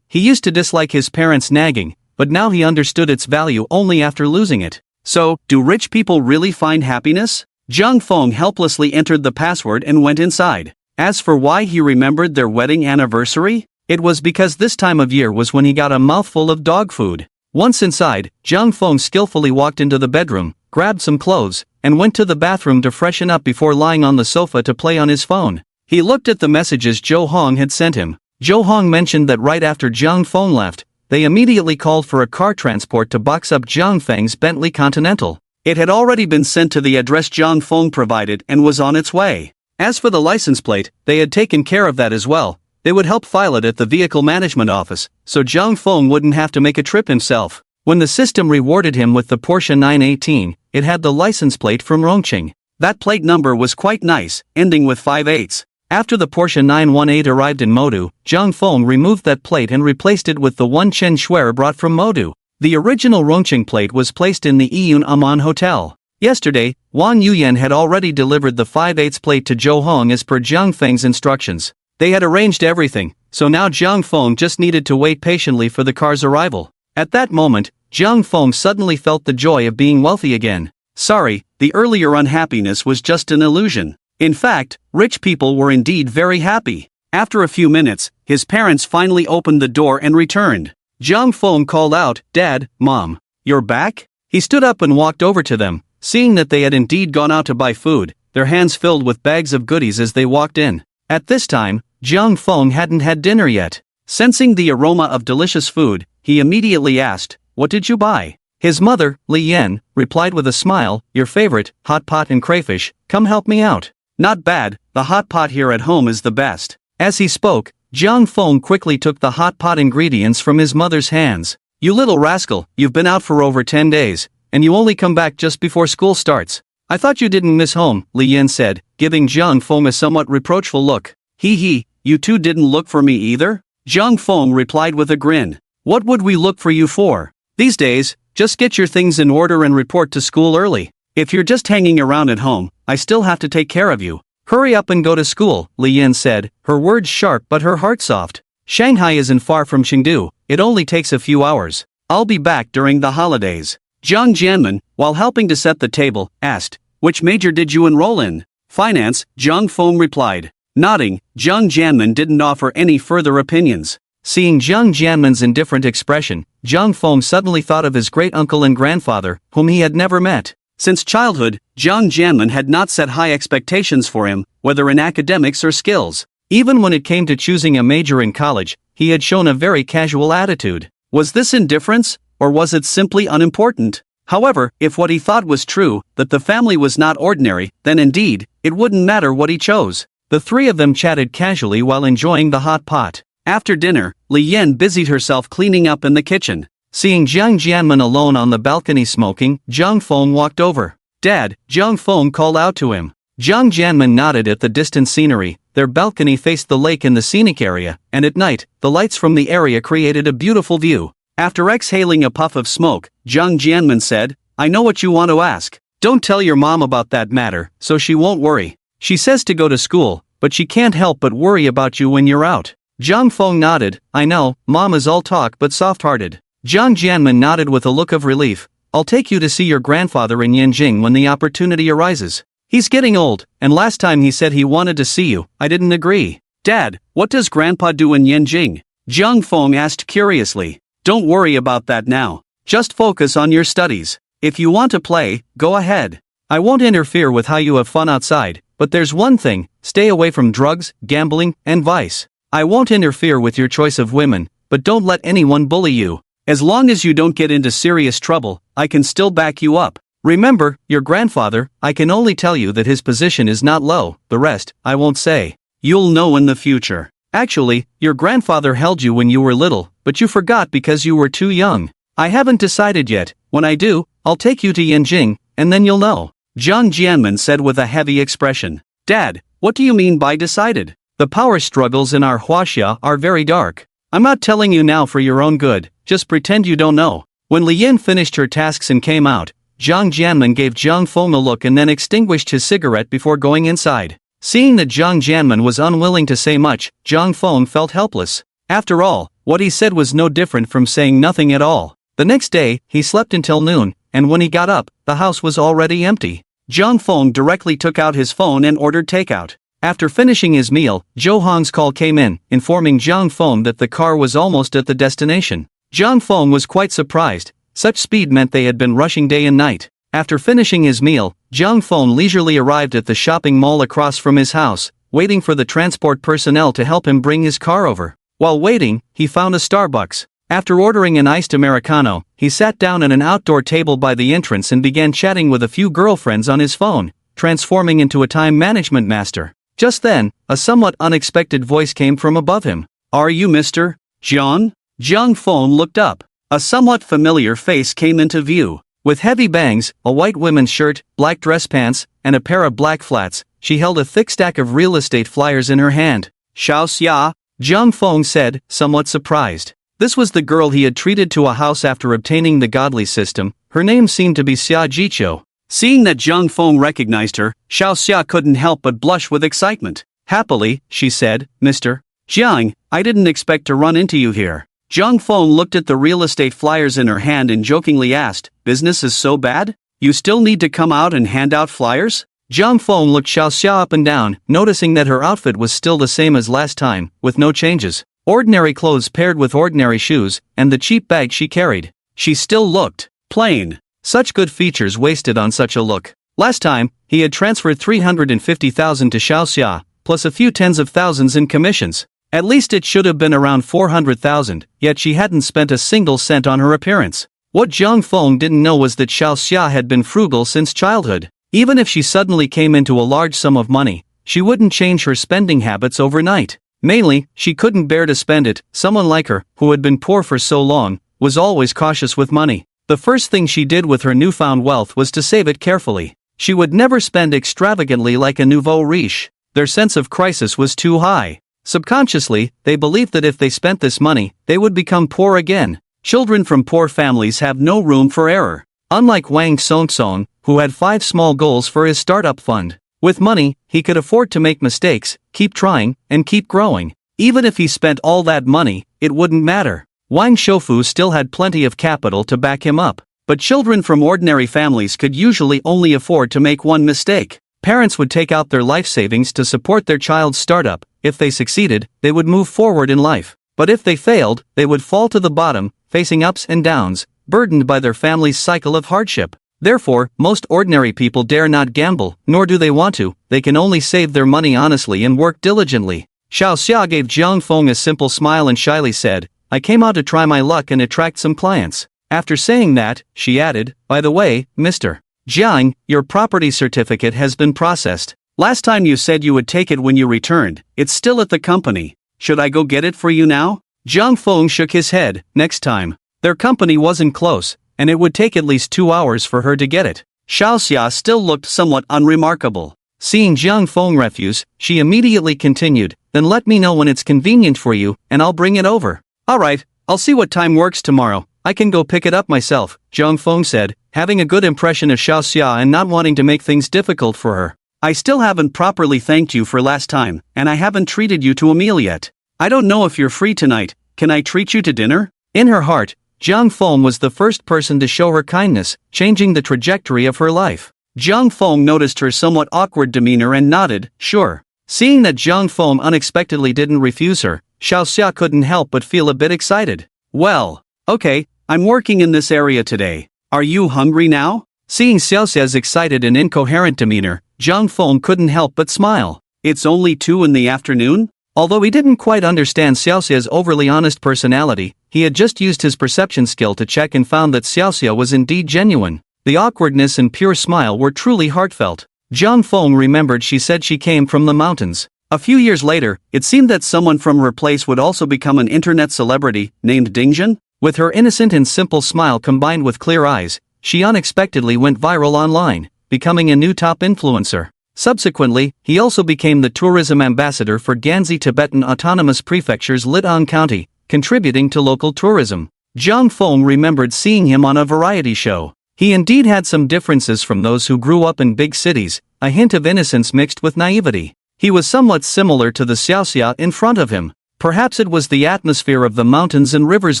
He used to dislike his parents' nagging, but now he understood its value only after losing it. So, do rich people really find happiness? Jiang Feng helplessly entered the password and went inside. As for why he remembered their wedding anniversary, it was because this time of year was when he got a mouthful of dog food. Once inside, Jiang Feng skillfully walked into the bedroom, grabbed some clothes, and went to the bathroom to freshen up before lying on the sofa to play on his phone. He looked at the messages Zhou Hong had sent him. Zhou Hong mentioned that right after Jiang Feng left, they immediately called for a car transport to box up Jiang Feng's Bentley Continental. It had already been sent to the address Jiang Feng provided and was on its way. As for the license plate, they had taken care of that as well. They would help file it at the vehicle management office, so Jiang Feng wouldn't have to make a trip himself. When the system rewarded him with the Porsche 918, it had the license plate from Rongcheng. That plate number was quite nice, ending with 58s. After the Porsche 918 arrived in Modu, Jiang Feng removed that plate and replaced it with the one Chen Shuer brought from Modu. The original Rongcheng plate was placed in the Yiyun Aman Hotel. Yesterday, Wang Yuyan had already delivered the 58's plate to Zhou Hong as per Jiang Feng's instructions. They had arranged everything, so now Jiang Feng just needed to wait patiently for the car's arrival. At that moment, Jiang Feng suddenly felt the joy of being wealthy again. Sorry, the earlier unhappiness was just an illusion. In fact, rich people were indeed very happy. After a few minutes, his parents finally opened the door and returned. Jiang Feng called out, "Dad, Mom, you're back?" He stood up and walked over to them. Seeing that they had indeed gone out to buy food, their hands filled with bags of goodies as they walked in. At this time, Jiang Feng hadn't had dinner yet. Sensing the aroma of delicious food, he immediately asked, "What did you buy?" His mother, Li Yan, replied with a smile, "Your favorite, hot pot and crayfish, come help me out." "Not bad, the hot pot here at home is the best." As he spoke, Jiang Feng quickly took the hot pot ingredients from his mother's hands. "You little rascal, you've been out for over 10 days, and you only come back just before school starts. I thought you didn't miss home," Li Yan said, giving Jiang Feng a somewhat reproachful look. He, you two didn't look for me either?" Jiang Feng replied with a grin. "What would we look for you for? These days, just get your things in order and report to school early. If you're just hanging around at home, I still have to take care of you. Hurry up and go to school," Li Yan said, her words sharp but her heart soft. Shanghai isn't far from Chengdu, it only takes a few hours. I'll be back during the holidays. Jiang Jianmen, while helping to set the table, asked, "Which major did you enroll in?" "Finance," Jiang Feng replied. Nodding, Jiang Jianmen didn't offer any further opinions. Seeing Jiang Jianmen's indifferent expression, Jiang Feng suddenly thought of his great-uncle and grandfather, whom he had never met. Since childhood, Jiang Jianmen had not set high expectations for him, whether in academics or skills. Even when it came to choosing a major in college, he had shown a very casual attitude. Was this indifference, or was it simply unimportant? However, if what he thought was true, that the family was not ordinary, then indeed, it wouldn't matter what he chose. The three of them chatted casually while enjoying the hot pot. After dinner, Li Yan busied herself cleaning up in the kitchen. Seeing Jiang Jianmen alone on the balcony smoking, Jiang Feng walked over. "Dad," Jiang Feng called out to him. Jiang Jianmen nodded at the distant scenery. Their balcony faced the lake in the scenic area, and at night, the lights from the area created a beautiful view. After exhaling a puff of smoke, Jiang Jianmen said, "I know what you want to ask. Don't tell your mom about that matter, so she won't worry. She says to go to school, but she can't help but worry about you when you're out." Jiang Feng nodded. "I know, Mom is all talk but soft-hearted." Jiang Jianmen nodded with a look of relief. "I'll take you to see your grandfather in Yanjing when the opportunity arises. He's getting old, and last time he said he wanted to see you, I didn't agree." "Dad, what does Grandpa do in Yanjing?" Jiang Feng asked curiously. "Don't worry about that now. Just focus on your studies. If you want to play, go ahead. I won't interfere with how you have fun outside, but there's one thing: stay away from drugs, gambling, and vice. I won't interfere with your choice of women, but don't let anyone bully you. As long as you don't get into serious trouble, I can still back you up. Remember, your grandfather, I can only tell you that his position is not low, the rest, I won't say. You'll know in the future. Actually, your grandfather held you when you were little, but you forgot because you were too young. I haven't decided yet. When I do, I'll take you to Yanjing, and then you'll know." Jiang Jianmen said with a heavy expression. "Dad, what do you mean by decided?" "The power struggles in our Huaxia are very dark. I'm not telling you now for your own good, just pretend you don't know." When Li Yan finished her tasks and came out, Jiang Jianmen gave Jiang Feng a look and then extinguished his cigarette before going inside. Seeing that Jiang Jianmen was unwilling to say much, Jiang Feng felt helpless. After all, what he said was no different from saying nothing at all. The next day, he slept until noon, and when he got up, the house was already empty. Jiang Feng directly took out his phone and ordered takeout. After finishing his meal, Zhou Hong's call came in, informing Jiang Feng that the car was almost at the destination. Jiang Feng was quite surprised. Such speed meant they had been rushing day and night. After finishing his meal, Jiang Feng leisurely arrived at the shopping mall across from his house, waiting for the transport personnel to help him bring his car over. While waiting, he found a Starbucks. After ordering an iced Americano, he sat down at an outdoor table by the entrance and began chatting with a few girlfriends on his phone, transforming into a time management master. Just then, a somewhat unexpected voice came from above him. "Are you Mr. Jiang?" Jiang Feng looked up. A somewhat familiar face came into view. With heavy bangs, a white women's shirt, black dress pants, and a pair of black flats, she held a thick stack of real estate flyers in her hand. "Xiao Xia," Jiang Feng said, somewhat surprised. This was the girl he had treated to a house after obtaining the godly system. Her name seemed to be Xia Jiqiu. Seeing that Jiang Feng recognized her, Xiao Xia couldn't help but blush with excitement. Happily, she said, "Mr. Jiang, I didn't expect to run into you here." Jiang Feng looked at the real estate flyers in her hand and jokingly asked, "Business is so bad? You still need to come out and hand out flyers?" Jiang Feng looked Xiao Xia up and down, noticing that her outfit was still the same as last time, with no changes. Ordinary clothes paired with ordinary shoes, and the cheap bag she carried. She still looked plain. Such good features wasted on such a look. Last time, he had transferred 350,000 to Xiao Xia, plus a few tens of thousands in commissions. At least it should have been around 400,000, yet she hadn't spent a single cent on her appearance. What Jiang Feng didn't know was that Xiao Xia had been frugal since childhood. Even if she suddenly came into a large sum of money, she wouldn't change her spending habits overnight. Mainly, she couldn't bear to spend it. Someone like her, who had been poor for so long, was always cautious with money. The first thing she did with her newfound wealth was to save it carefully. She would never spend extravagantly like a nouveau riche. Their sense of crisis was too high. Subconsciously, they believed that if they spent this money, they would become poor again. Children from poor families have no room for error. Unlike Wang Songsong, who had 5 small goals for his startup fund. With money, he could afford to make mistakes, keep trying, and keep growing. Even if he spent all that money, it wouldn't matter. Wang Shoufu still had plenty of capital to back him up. But children from ordinary families could usually only afford to make one mistake. Parents would take out their life savings to support their child's startup. If they succeeded, they would move forward in life. But if they failed, they would fall to the bottom, facing ups and downs, burdened by their family's cycle of hardship. Therefore, most ordinary people dare not gamble, nor do they want to. They can only save their money honestly and work diligently. Xiao Xia gave Jiang Feng a simple smile and shyly said, "I came out to try my luck and attract some clients." After saying that, she added, "By the way, Mr. Jiang, your property certificate has been processed. Last time you said you would take it when you returned. It's still at the company. Should I go get it for you now?" Jiang Feng shook his head. Next time. Their company wasn't close, and it would take at least 2 hours for her to get it. Xiao Xia still looked somewhat unremarkable. Seeing Jiang Feng refuse, she immediately continued, "Then let me know when it's convenient for you, and I'll bring it over." "Alright, I'll see what time works tomorrow. I can go pick it up myself," Jiang Feng said, having a good impression of Xiao Xia and not wanting to make things difficult for her. "I still haven't properly thanked you for last time, and I haven't treated you to a meal yet. I don't know if you're free tonight. Can I treat you to dinner?" In her heart, Jiang Feng was the first person to show her kindness, changing the trajectory of her life. Jiang Feng noticed her somewhat awkward demeanor and nodded, "Sure." Seeing that Jiang Feng unexpectedly didn't refuse her, Xiao Xia couldn't help but feel a bit excited. "Well, okay, I'm working in this area today. Are you hungry now?" Seeing Xiao Xia's excited and incoherent demeanor, Jiang Feng couldn't help but smile. "It's only 2 in the afternoon?" Although he didn't quite understand Xiao Xia's overly honest personality, he had just used his perception skill to check and found that Xiao Xia was indeed genuine. The awkwardness and pure smile were truly heartfelt. Jiang Feng remembered she said she came from the mountains. A few years later, it seemed that someone from her place would also become an internet celebrity, named Dingjun. With her innocent and simple smile combined with clear eyes, she unexpectedly went viral online, becoming a new top influencer. Subsequently, he also became the tourism ambassador for Ganzi Tibetan Autonomous Prefecture's Litang County, contributing to local tourism. Jiang Feng remembered seeing him on a variety show. He indeed had some differences from those who grew up in big cities, a hint of innocence mixed with naivety. He was somewhat similar to the Xiao Xia in front of him. Perhaps it was the atmosphere of the mountains and rivers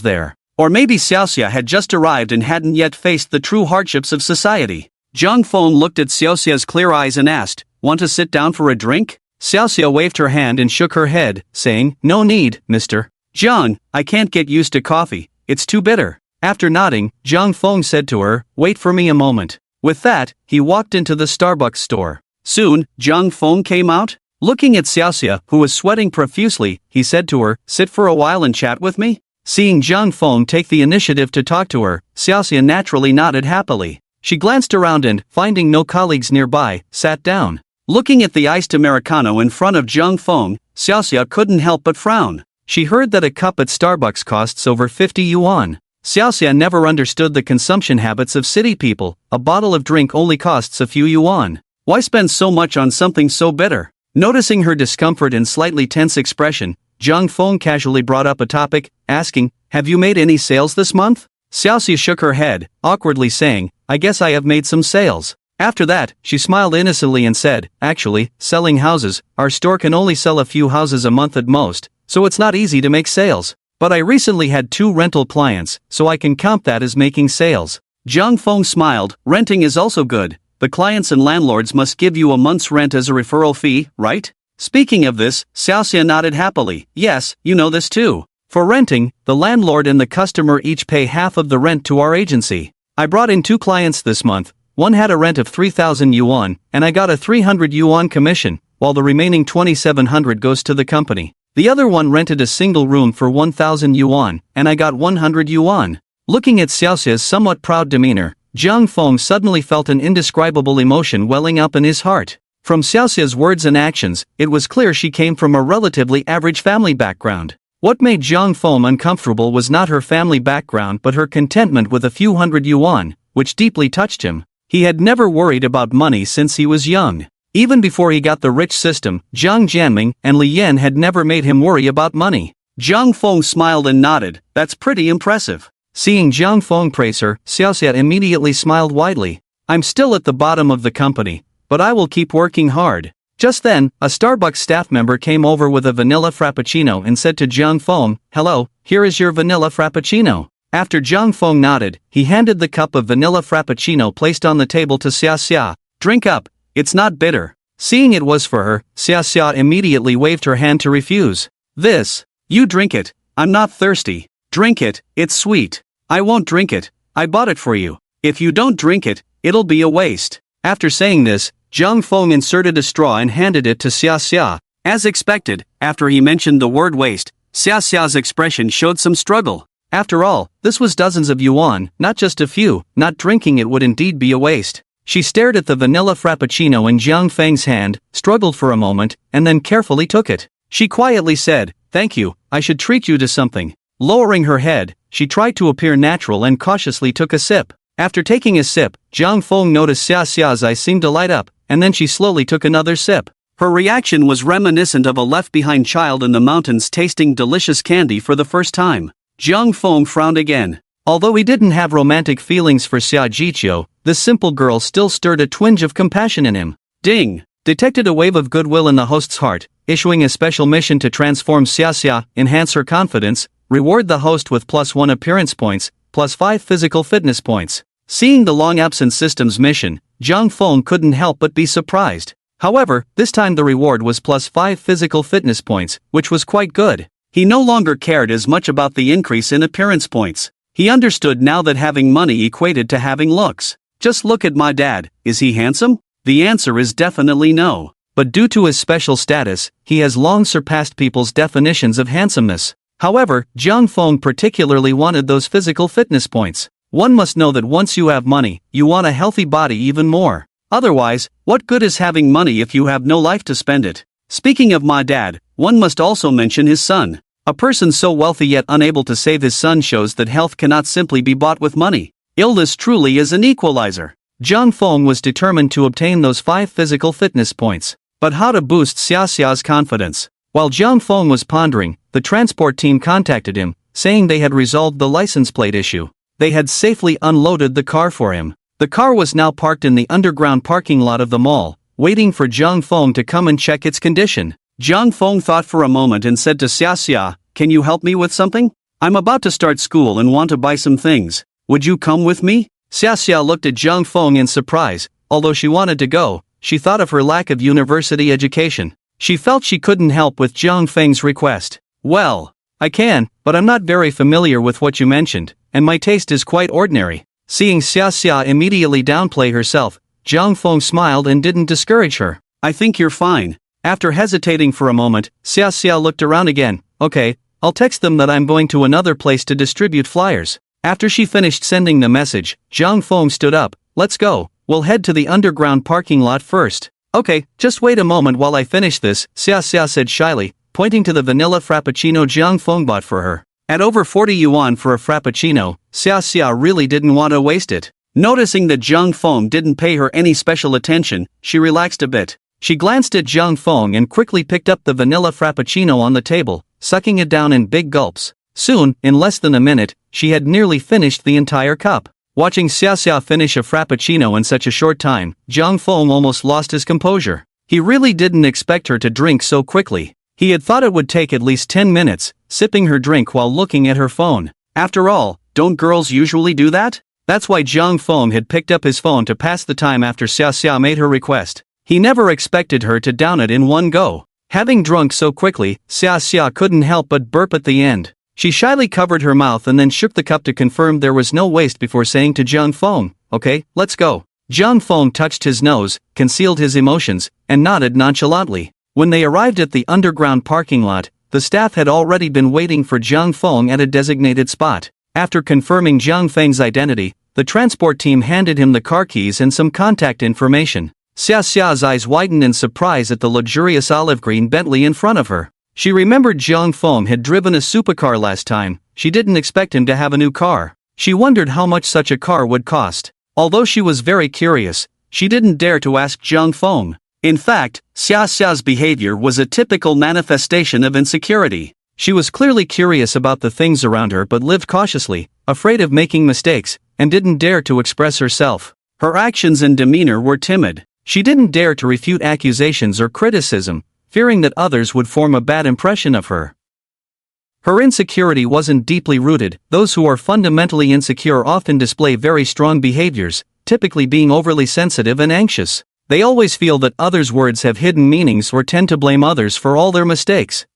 there. Or maybe Xiao Xia had just arrived and hadn't yet faced the true hardships of society. Jiang Feng looked at Xiao Xia's clear eyes and asked, "Want to sit down for a drink?" Xiao Xia waved her hand and shook her head, saying, "No need, Mr. Jiang, I can't get used to coffee, it's too bitter." After nodding, Jiang Feng said to her, "Wait for me a moment." With that, he walked into the Starbucks store. Soon, Jiang Feng came out. Looking at Xiao Xia, who was sweating profusely, he said to her, "Sit for a while and chat with me?" Seeing Jiang Feng take the initiative to talk to her, Xiao Xia naturally nodded happily. She glanced around and, finding no colleagues nearby, sat down. Looking at the iced Americano in front of Jiang Feng, Xiao Xia couldn't help but frown. She heard that a cup at Starbucks costs over 50 yuan. Xiao Xia never understood the consumption habits of city people. A bottle of drink only costs a few yuan. Why spend so much on something so bitter? Noticing her discomfort and slightly tense expression, Jiang Feng casually brought up a topic, asking, "Have you made any sales this month?" Xiao Xia shook her head, awkwardly saying, "I guess I have made some sales." After that, she smiled innocently and said, "Actually, selling houses, our store can only sell a few houses a month at most, so it's not easy to make sales. But I recently had 2 rental clients, so I can count that as making sales." Jiang Feng smiled, "Renting is also good. The clients and landlords must give you a month's rent as a referral fee, right?" Speaking of this, Xiao Xia nodded happily. "Yes, you know this too. For renting, the landlord and the customer each pay half of the rent to our agency. I brought in 2 clients this month. One had a rent of 3,000 yuan, and I got a 300 yuan commission, while the remaining 2,700 goes to the company. The other one rented a single room for 1,000 yuan, and I got 100 yuan. Looking at Xiao Xia's somewhat proud demeanor, Jiang Feng suddenly felt an indescribable emotion welling up in his heart. From Xiao Xia's words and actions, it was clear she came from a relatively average family background. What made Jiang Feng uncomfortable was not her family background but her contentment with a few hundred yuan, which deeply touched him. He had never worried about money since he was young. Even before he got the rich system, Zhang Jianming and Li Yan had never made him worry about money. Jiang Feng smiled and nodded. "That's pretty impressive." Seeing Jiang Feng praise her, Xiao Xia immediately smiled widely. "I'm still at the bottom of the company, but I will keep working hard." Just then, a Starbucks staff member came over with a vanilla frappuccino and said to Jiang Feng, "Hello, here is your vanilla frappuccino." After Jiang Feng nodded, he handed the cup of vanilla frappuccino placed on the table to Xia Xia. "Drink up, it's not bitter." Seeing it was for her, Xia Xia immediately waved her hand to refuse. "This, you drink it, I'm not thirsty. Drink it, it's sweet." "I won't drink it, I bought it for you. If you don't drink it, it'll be a waste." After saying this, Jiang Feng inserted a straw and handed it to Xia Xia. As expected, after he mentioned the word waste, Xia Xia's expression showed some struggle. After all, this was dozens of yuan, not just a few. Not drinking it would indeed be a waste. She stared at the vanilla frappuccino in Jiang Feng's hand, struggled for a moment, and then carefully took it. She quietly said, "Thank you, I should treat you to something." Lowering her head, she tried to appear natural and cautiously took a sip. After taking a sip, Jiang Feng noticed Xia Xia's eyes seemed to light up, and then she slowly took another sip. Her reaction was reminiscent of a left-behind child in the mountains tasting delicious candy for the first time. Jiang Feng frowned again. Although he didn't have romantic feelings for Xia Jiqiu, this simple girl still stirred a twinge of compassion in him. Ding! Detected a wave of goodwill in the host's heart, issuing a special mission to transform Xia Xia, enhance her confidence, reward the host with +1 appearance points, +5 physical fitness points. Seeing the long-absent system's mission, Jiang Feng couldn't help but be surprised. However, this time the reward was +5 physical fitness points, which was quite good. He no longer cared as much about the increase in appearance points. He understood now that having money equated to having looks. Just look at my dad, is he handsome? The answer is definitely no. But due to his special status, he has long surpassed people's definitions of handsomeness. However, Jiang Feng particularly wanted those physical fitness points. One must know that once you have money, you want a healthy body even more. Otherwise, what good is having money if you have no life to spend it? Speaking of my dad, one must also mention his son. A person so wealthy yet unable to save his son shows that health cannot simply be bought with money. Illness truly is an equalizer. Jiang Feng was determined to obtain those 5 physical fitness points. But how to boost Xia Xia's confidence? While Jiang Feng was pondering, the transport team contacted him, saying they had resolved the license plate issue. They had safely unloaded the car for him. The car was now parked in the underground parking lot of the mall, waiting for Jiang Feng to come and check its condition. Jiang Feng thought for a moment and said to Xia Xia, "Can you help me with something? I'm about to start school and want to buy some things. Would you come with me?" Xia Xia looked at Jiang Feng in surprise. Although she wanted to go, she thought of her lack of university education. She felt she couldn't help with Jiang Feng's request. "Well, I can, but I'm not very familiar with what you mentioned, and my taste is quite ordinary." Seeing Xia Xia immediately downplay herself, Jiang Feng smiled and didn't discourage her. "I think you're fine." After hesitating for a moment, Xia Xia looked around again. "Okay, I'll text them that I'm going to another place to distribute flyers." After she finished sending the message, Jiang Feng stood up. "Let's go, we'll head to the underground parking lot first." "Okay, just wait a moment while I finish this," Xia Xia said shyly, pointing to the vanilla frappuccino Jiang Feng bought for her. At over 40 yuan for a frappuccino, Xia Xia really didn't want to waste it. Noticing that Jiang Feng didn't pay her any special attention, she relaxed a bit. She glanced at Jiang Feng and quickly picked up the vanilla frappuccino on the table, sucking it down in big gulps. Soon, in less than a minute, she had nearly finished the entire cup. Watching Xia Xia finish a frappuccino in such a short time, Jiang Feng almost lost his composure. He really didn't expect her to drink so quickly. He had thought it would take at least 10 minutes, sipping her drink while looking at her phone. After all, don't girls usually do that? That's why Jiang Feng had picked up his phone to pass the time after Xia Xia made her request. He never expected her to down it in one go. Having drunk so quickly, Xia Xia couldn't help but burp at the end. She shyly covered her mouth and then shook the cup to confirm there was no waste before saying to Jiang Feng, "Okay, let's go." Jiang Feng touched his nose, concealed his emotions, and nodded nonchalantly. When they arrived at the underground parking lot, the staff had already been waiting for Jiang Feng at a designated spot. After confirming Jiang Feng's identity, the transport team handed him the car keys and some contact information. Xia Xia's eyes widened in surprise at the luxurious olive green Bentley in front of her. She remembered Jiang Feng had driven a supercar last time. She didn't expect him to have a new car. She wondered how much such a car would cost. Although she was very curious, she didn't dare to ask Jiang Feng. In fact, Xia Xia's behavior was a typical manifestation of insecurity. She was clearly curious about the things around her but lived cautiously, afraid of making mistakes, and didn't dare to express herself. Her actions and demeanor were timid. She didn't dare to refute accusations or criticism, fearing that others would form a bad impression of her. Her insecurity wasn't deeply rooted. Those who are fundamentally insecure often display very strong behaviors, typically being overly sensitive and anxious. They always feel that others' words have hidden meanings or tend to blame others for all their mistakes.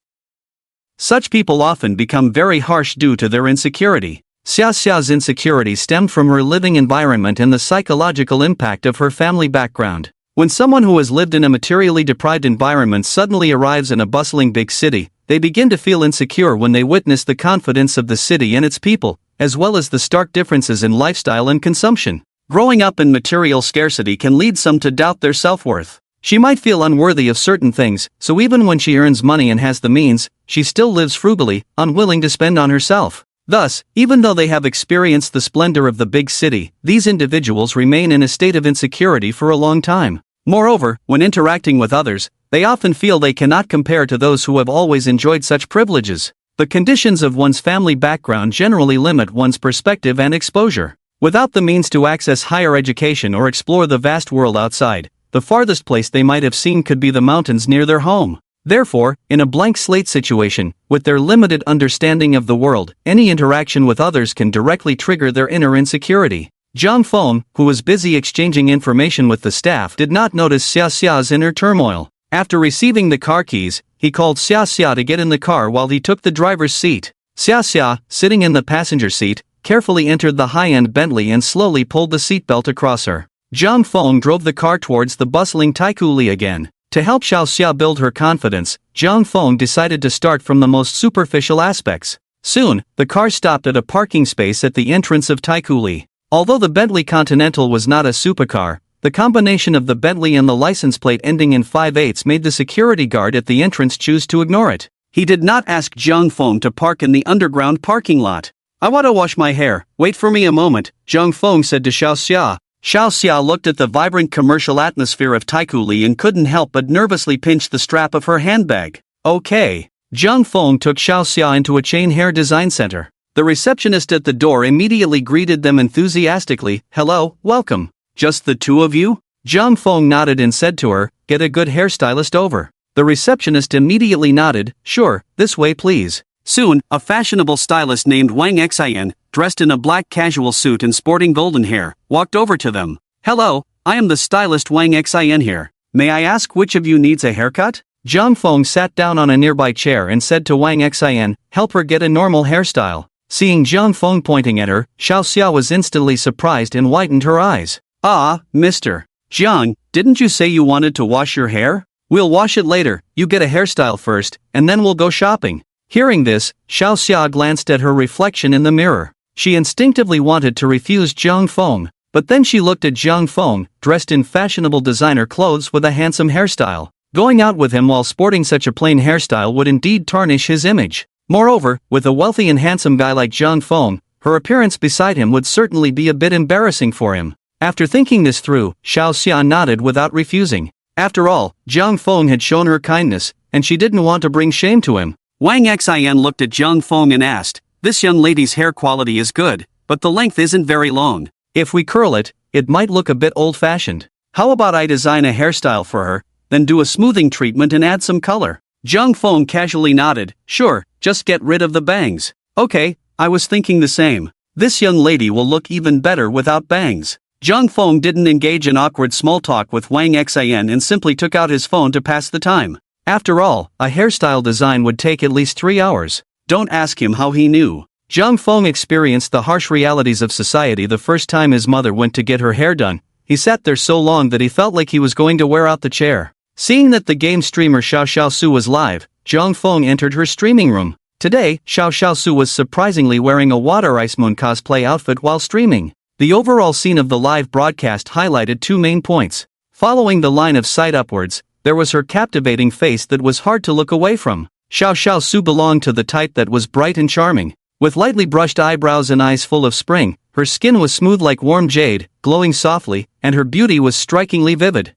Such people often become very harsh due to their insecurity. Xiaoxia's insecurity stemmed from her living environment and the psychological impact of her family background. When someone who has lived in a materially deprived environment suddenly arrives in a bustling big city, they begin to feel insecure when they witness the confidence of the city and its people, as well as the stark differences in lifestyle and consumption. Growing up in material scarcity can lead some to doubt their self-worth. She might feel unworthy of certain things, so even when she earns money and has the means, she still lives frugally, unwilling to spend on herself. Thus, even though they have experienced the splendor of the big city, these individuals remain in a state of insecurity for a long time. Moreover, when interacting with others, they often feel they cannot compare to those who have always enjoyed such privileges. The conditions of one's family background generally limit one's perspective and exposure. Without the means to access higher education or explore the vast world outside, the farthest place they might have seen could be the mountains near their home. Therefore, in a blank slate situation, with their limited understanding of the world, any interaction with others can directly trigger their inner insecurity. Zhang Feng, who was busy exchanging information with the staff, did not notice Xiaoxia's inner turmoil. After receiving the car keys, he called Xiaoxia to get in the car while he took the driver's seat. Xiaoxia, sitting in the passenger seat, carefully entered the high-end Bentley and slowly pulled the seatbelt across her. Zhang Feng drove the car towards the bustling Taikoo Li again. To help Xiaoxia build her confidence, Zhang Feng decided to start from the most superficial aspects. Soon, the car stopped at a parking space at the entrance of Taikoo Li. Although the Bentley Continental was not a supercar, the combination of the Bentley and the license plate ending in 5/8 made the security guard at the entrance choose to ignore it. He did not ask Zhang Feng to park in the underground parking lot. "I want to wash my hair, wait for me a moment," Zhang Feng said to Xiaoxia. Xiaoxia looked at the vibrant commercial atmosphere of Taikoo Li and couldn't help but nervously pinch the strap of her handbag. "Okay." Zhang Feng took Xiaoxia into a chain hair design center. The receptionist at the door immediately greeted them enthusiastically. "Hello, welcome. Just the two of you?" Zhang Feng nodded and said to her, "Get a good hairstylist over." The receptionist immediately nodded. "Sure, this way please." Soon, a fashionable stylist named Wang Xian, dressed in a black casual suit and sporting golden hair, walked over to them. "Hello, I am the stylist Wang Xian here. May I ask which of you needs a haircut?" Zhang Feng sat down on a nearby chair and said to Wang Xian, "Help her get a normal hairstyle." Seeing Zhang Feng pointing at her, Xiaoxia was instantly surprised and widened her eyes. "Ah, Mr. Zhang, didn't you say you wanted to wash your hair? We'll wash it later, you get a hairstyle first, and then we'll go shopping." Hearing this, Xiaoxia glanced at her reflection in the mirror. She instinctively wanted to refuse Zhang Feng, but then she looked at Zhang Feng, dressed in fashionable designer clothes with a handsome hairstyle. Going out with him while sporting such a plain hairstyle would indeed tarnish his image. Moreover, with a wealthy and handsome guy like Zhang Feng, her appearance beside him would certainly be a bit embarrassing for him. After thinking this through, Xiaoxia nodded without refusing. After all, Zhang Feng had shown her kindness, and she didn't want to bring shame to him. Wang Xian looked at Zhang Feng and asked, "This young lady's hair quality is good, but the length isn't very long. If we curl it, it might look a bit old-fashioned. How about I design a hairstyle for her, then do a smoothing treatment and add some color?" Zhang Feng casually nodded. "Sure, just get rid of the bangs." "Okay, I was thinking the same. This young lady will look even better without bangs." Zhang Feng didn't engage in awkward small talk with Wang Xian and simply took out his phone to pass the time. After all, a hairstyle design would take at least 3 hours. Don't ask him how he knew. Zhang Feng experienced the harsh realities of society the first time his mother went to get her hair done. He sat there so long that he felt like he was going to wear out the chair. Seeing that the game streamer Xiao Xiaosu was live, Zhang Feng entered her streaming room. Today, Xiao Xiaosu was surprisingly wearing a Water Ice Moon cosplay outfit while streaming. The overall scene of the live broadcast highlighted 2 main points. Following the line of sight upwards, there was her captivating face that was hard to look away from. Xiao Xiaosu belonged to the type that was bright and charming. With lightly brushed eyebrows and eyes full of spring, her skin was smooth like warm jade, glowing softly, and her beauty was strikingly vivid.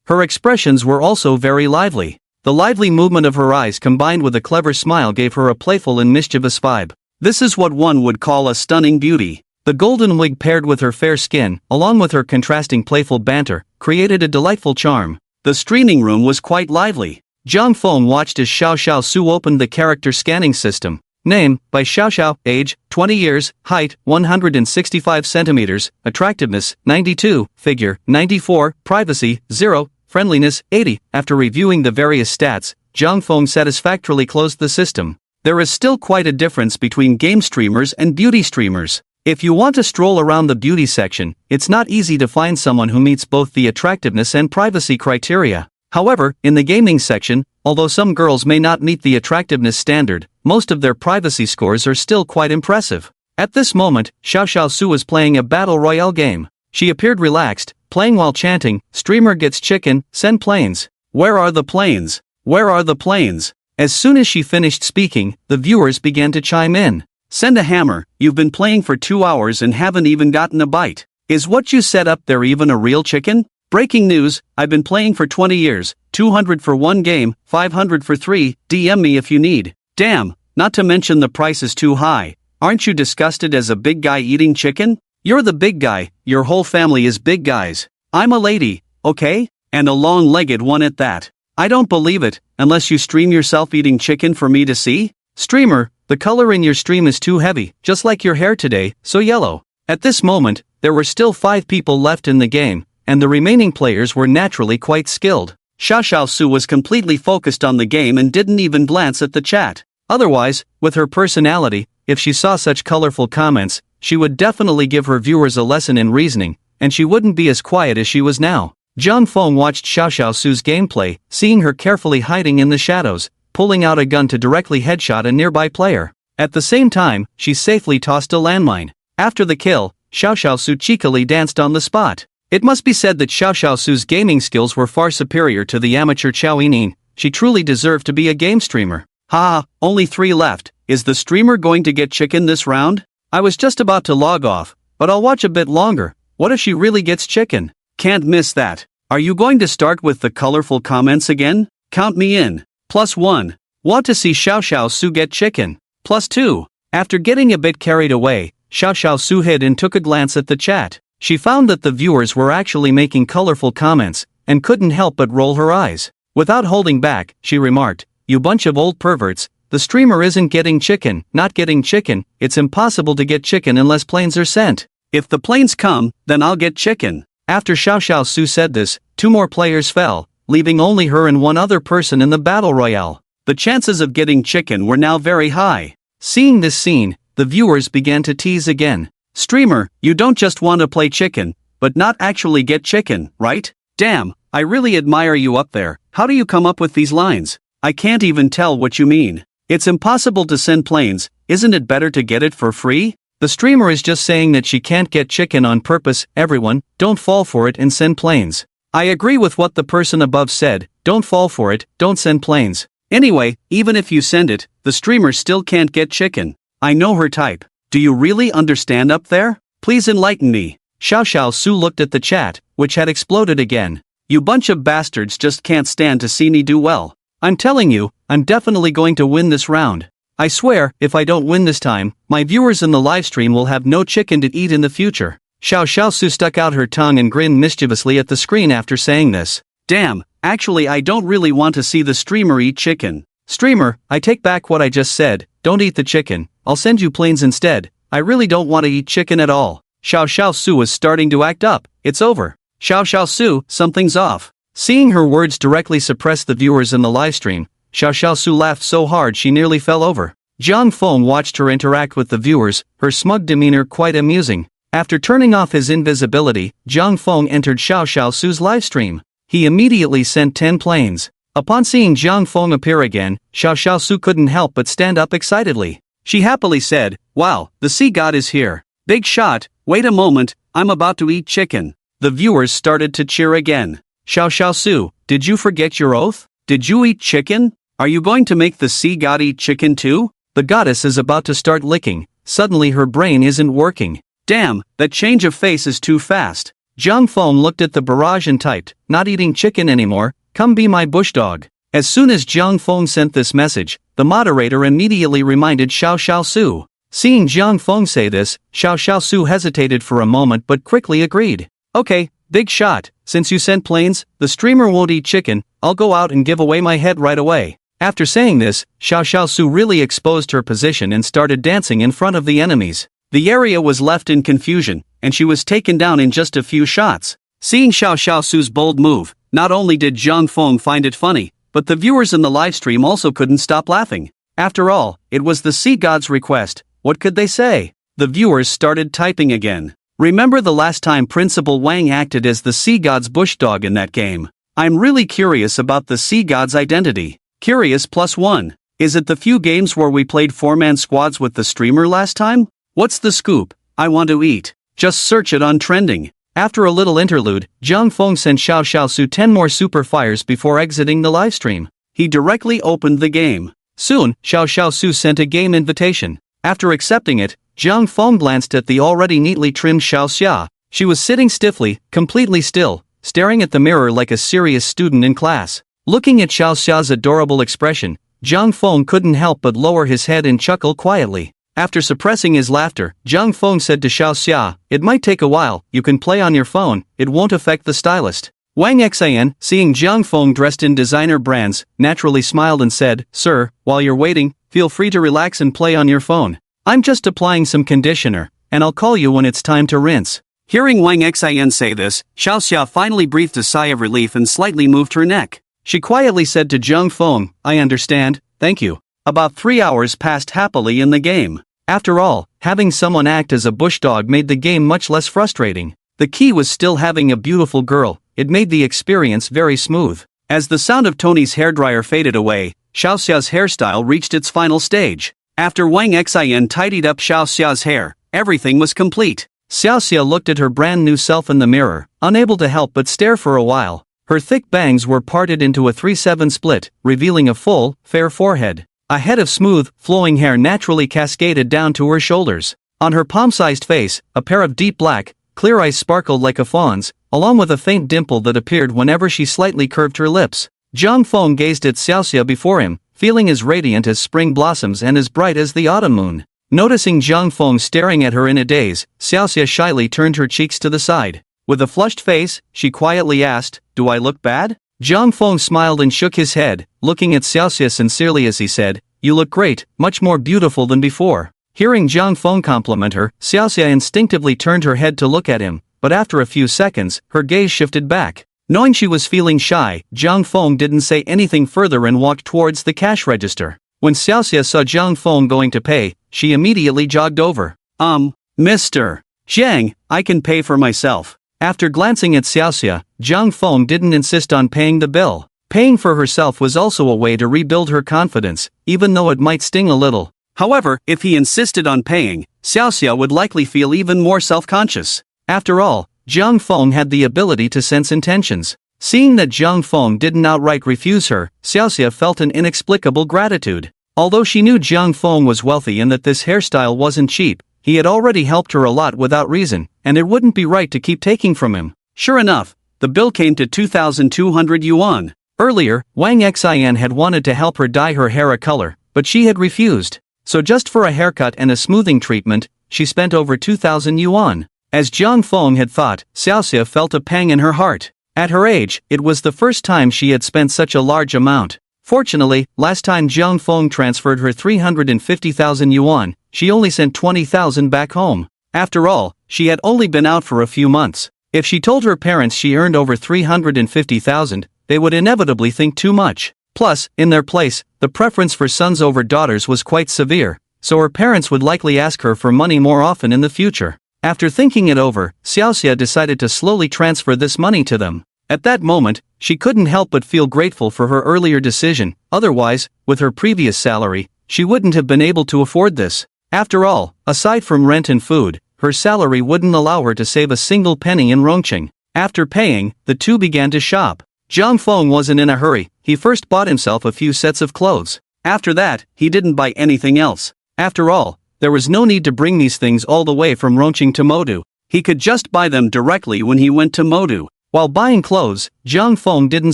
Her expressions were also very lively. The lively movement of her eyes combined with a clever smile gave her a playful and mischievous vibe. This is what one would call a stunning beauty. The golden wig paired with her fair skin, along with her contrasting playful banter, created a delightful charm. The streaming room was quite lively. Zhang Feng watched as Xiao Xiao Su opened the character scanning system. Name, by Xiao Xiao, age, 20 years, height, 165 centimeters, attractiveness, 92, figure, 94, privacy, 0, friendliness, 80. After reviewing the various stats, Zhang Feng satisfactorily closed the system. There is still quite a difference between game streamers and beauty streamers. If you want to stroll around the beauty section, it's not easy to find someone who meets both the attractiveness and privacy criteria. However, in the gaming section, although some girls may not meet the attractiveness standard, most of their privacy scores are still quite impressive. At this moment, Xiao Xiao Su was playing a battle royale game. She appeared relaxed, playing while chanting, "Streamer gets chicken, send planes." Where are the planes? Where are the planes? As soon as she finished speaking, the viewers began to chime in. Send a hammer, you've been playing for 2 hours and haven't even gotten a bite. Is what you set up there even a real chicken? Breaking news, I've been playing for 20 years, 200 for 1 game, 500 for 3, DM me if you need. Damn, not to mention the price is too high. Aren't you disgusted as a big guy eating chicken? You're the big guy, your whole family is big guys. I'm a lady, okay? And a long-legged one at that. I don't believe it, unless you stream yourself eating chicken for me to see? Streamer, the color in your stream is too heavy, just like your hair today, so yellow. At this moment, there were still 5 people left in the game, and the remaining players were naturally quite skilled. Xiao Xiao Su was completely focused on the game and didn't even glance at the chat. Otherwise, with her personality, if she saw such colorful comments, she would definitely give her viewers a lesson in reasoning, and she wouldn't be as quiet as she was now. Zhang Feng watched Xiao Xiao Su's gameplay, seeing her carefully hiding in the shadows, pulling out a gun to directly headshot a nearby player. At the same time, she safely tossed a landmine. After the kill, Xiao Xiao Su cheekily danced on the spot. It must be said that Xiao Xiao Su's gaming skills were far superior to the amateur Chao Yinin. She truly deserved to be a game streamer. Ha, only 3 left. Is the streamer going to get chicken this round? I was just about to log off, but I'll watch a bit longer. What if she really gets chicken? Can't miss that. Are you going to start with the colorful comments again? Count me in. +1. Want to see Xiao Xiao Su get chicken. +2. After getting a bit carried away, Xiao Xiao Su hid and took a glance at the chat. She found that the viewers were actually making colorful comments, and couldn't help but roll her eyes. Without holding back, she remarked, "You bunch of old perverts, the streamer isn't getting chicken, not getting chicken, it's impossible to get chicken unless planes are sent. If the planes come, then I'll get chicken." After Xiao Xiao Su said this, 2 more players fell, leaving only her and 1 other person in the battle royale. The chances of getting chicken were now very high. Seeing this scene, the viewers began to tease again. "Streamer, you don't just want to play chicken, but not actually get chicken, right? Damn, I really admire you up there. How do you come up with these lines? I can't even tell what you mean. It's impossible to send planes, isn't it better to get it for free?" The streamer is just saying that she can't get chicken on purpose. Everyone, don't fall for it and send planes. I agree with what the person above said, don't fall for it, don't send planes. Anyway, even if you send it, the streamer still can't get chicken. I know her type. Do you really understand up there? Please enlighten me. Xiao Xiao Su looked at the chat, which had exploded again. You bunch of bastards just can't stand to see me do well. I'm telling you, I'm definitely going to win this round. I swear, if I don't win this time, my viewers in the livestream will have no chicken to eat in the future. Xiao Xiao Su stuck out her tongue and grinned mischievously at the screen after saying this. Damn, actually I don't really want to see the streamer eat chicken. Streamer, I take back what I just said, don't eat the chicken, I'll send you planes instead. I really don't want to eat chicken at all. Xiao Xiao Su was starting to act up. It's over. Xiao Xiao Su, something's off. Seeing her words directly suppress the viewers in the livestream, Xiao Xiao Su laughed so hard she nearly fell over. Zhang Feng watched her interact with the viewers, her smug demeanor quite amusing. After turning off his invisibility, Zhang Feng entered Xiao Xiao Su's livestream. He immediately sent 10 planes. Upon seeing Zhang Feng appear again, Xiao Xiao Su couldn't help but stand up excitedly. She happily said, "Wow, the sea god is here. Big shot, wait a moment, I'm about to eat chicken." The viewers started to cheer again. Xiao Xiao Su, did you forget your oath? Did you eat chicken? Are you going to make the sea god eat chicken too? The goddess is about to start licking. Suddenly her brain isn't working. Damn, that change of face is too fast. Zhang Feng looked at the barrage and typed, "Not eating chicken anymore, come be my bush dog." As soon as Zhang Feng sent this message, the moderator immediately reminded Xiao Xiao Su. Seeing Jiang Feng say this, Xiao Xiaosu hesitated for a moment but quickly agreed. Okay, big shot, since you sent planes, the streamer won't eat chicken, I'll go out and give away my head right away. After saying this, Xiao Xiaosu really exposed her position and started dancing in front of the enemies. The area was left in confusion, and she was taken down in just a few shots. Seeing Xiao Xiaosu's bold move, not only did Jiang Feng find it funny, but the viewers in the livestream also couldn't stop laughing. After all, it was the sea god's request, what could they say? The viewers started typing again. Remember the last time Principal Wang acted as the sea god's bush dog in that game? I'm really curious about the sea god's identity. Curious +1. Is it the few games where we played 4-man squads with the streamer last time? What's the scoop? I want to eat. Just search it on trending. After a little interlude, Jiang Feng sent Xiao Xiaosu 10 more super fires before exiting the livestream. He directly opened the game. Soon, Xiao Xiaosu sent a game invitation. After accepting it, Jiang Feng glanced at the already neatly trimmed Xiao Xia. She was sitting stiffly, completely still, staring at the mirror like a serious student in class. Looking at Xiao Xia's adorable expression, Jiang Feng couldn't help but lower his head and chuckle quietly. After suppressing his laughter, Jiang Feng said to Xiao Xia, "It might take a while, you can play on your phone, it won't affect the stylist." Wang Xian, seeing Jiang Feng dressed in designer brands, naturally smiled and said, "Sir, while you're waiting, feel free to relax and play on your phone. I'm just applying some conditioner, and I'll call you when it's time to rinse." Hearing Wang Xian say this, Xiao Xia finally breathed a sigh of relief and slightly moved her neck. She quietly said to Jiang Feng, "I understand, thank you." About 3 hours passed happily in the game. After all, having someone act as a bush dog made the game much less frustrating. The key was still having a beautiful girl, it made the experience very smooth. As the sound of Tony's hairdryer faded away, Xiao Xia's hairstyle reached its final stage. After Wang Xian tidied up Xiao Xia's hair, everything was complete. Xiao Xia looked at her brand new self in the mirror, unable to help but stare for a while. Her thick bangs were parted into a 3/7 split, revealing a full, fair forehead. A head of smooth, flowing hair naturally cascaded down to her shoulders. On her palm-sized face, a pair of deep black, clear eyes sparkled like a fawn's, along with a faint dimple that appeared whenever she slightly curved her lips. Jiang Feng gazed at Xiao Xia before him, feeling as radiant as spring blossoms and as bright as the autumn moon. Noticing Jiang Feng staring at her in a daze, Xiao Xia shyly turned her cheeks to the side. With a flushed face, she quietly asked, "Do I look bad?" Jiang Feng smiled and shook his head, looking at Xiao Xia sincerely as he said, "You look great, much more beautiful than before." Hearing Jiang Feng compliment her, Xiao Xia instinctively turned her head to look at him, but after a few seconds, her gaze shifted back. Knowing she was feeling shy, Jiang Feng didn't say anything further and walked towards the cash register. When Xiao Xia saw Jiang Feng going to pay, she immediately jogged over. Mr. Zhang, I can pay for myself." After glancing at Xiao Xia, Jiang Feng didn't insist on paying the bill. Paying for herself was also a way to rebuild her confidence, even though it might sting a little. However, if he insisted on paying, Xiao Xia would likely feel even more self-conscious. After all, Jiang Feng had the ability to sense intentions. Seeing that Jiang Feng didn't outright refuse her, Xiao Xia felt an inexplicable gratitude. Although she knew Jiang Feng was wealthy and that this hairstyle wasn't cheap, he had already helped her a lot without reason, and it wouldn't be right to keep taking from him. Sure enough, the bill came to 2,200 yuan. Earlier, Wang Xian had wanted to help her dye her hair a color, but she had refused. So just for a haircut and a smoothing treatment, she spent over 2,000 yuan. As Jiang Feng had thought, Xiao Xia felt a pang in her heart. At her age, it was the first time she had spent such a large amount. Fortunately, last time Jiang Feng transferred her 350,000 yuan, she only sent 20,000 back home. After all, she had only been out for a few months. If she told her parents she earned over 350,000, they would inevitably think too much. Plus, in their place, the preference for sons over daughters was quite severe, so her parents would likely ask her for money more often in the future. After thinking it over, Xiao Xia decided to slowly transfer this money to them. At that moment, she couldn't help but feel grateful for her earlier decision, otherwise, with her previous salary, she wouldn't have been able to afford this. After all, aside from rent and food, her salary wouldn't allow her to save a single penny in Rongqing. After paying, the two began to shop. Jiang Feng wasn't in a hurry, he first bought himself a few sets of clothes. After that, he didn't buy anything else. After all, there was no need to bring these things all the way from Rongqing to Modu. He could just buy them directly when he went to Modu. While buying clothes, Jiang Feng didn't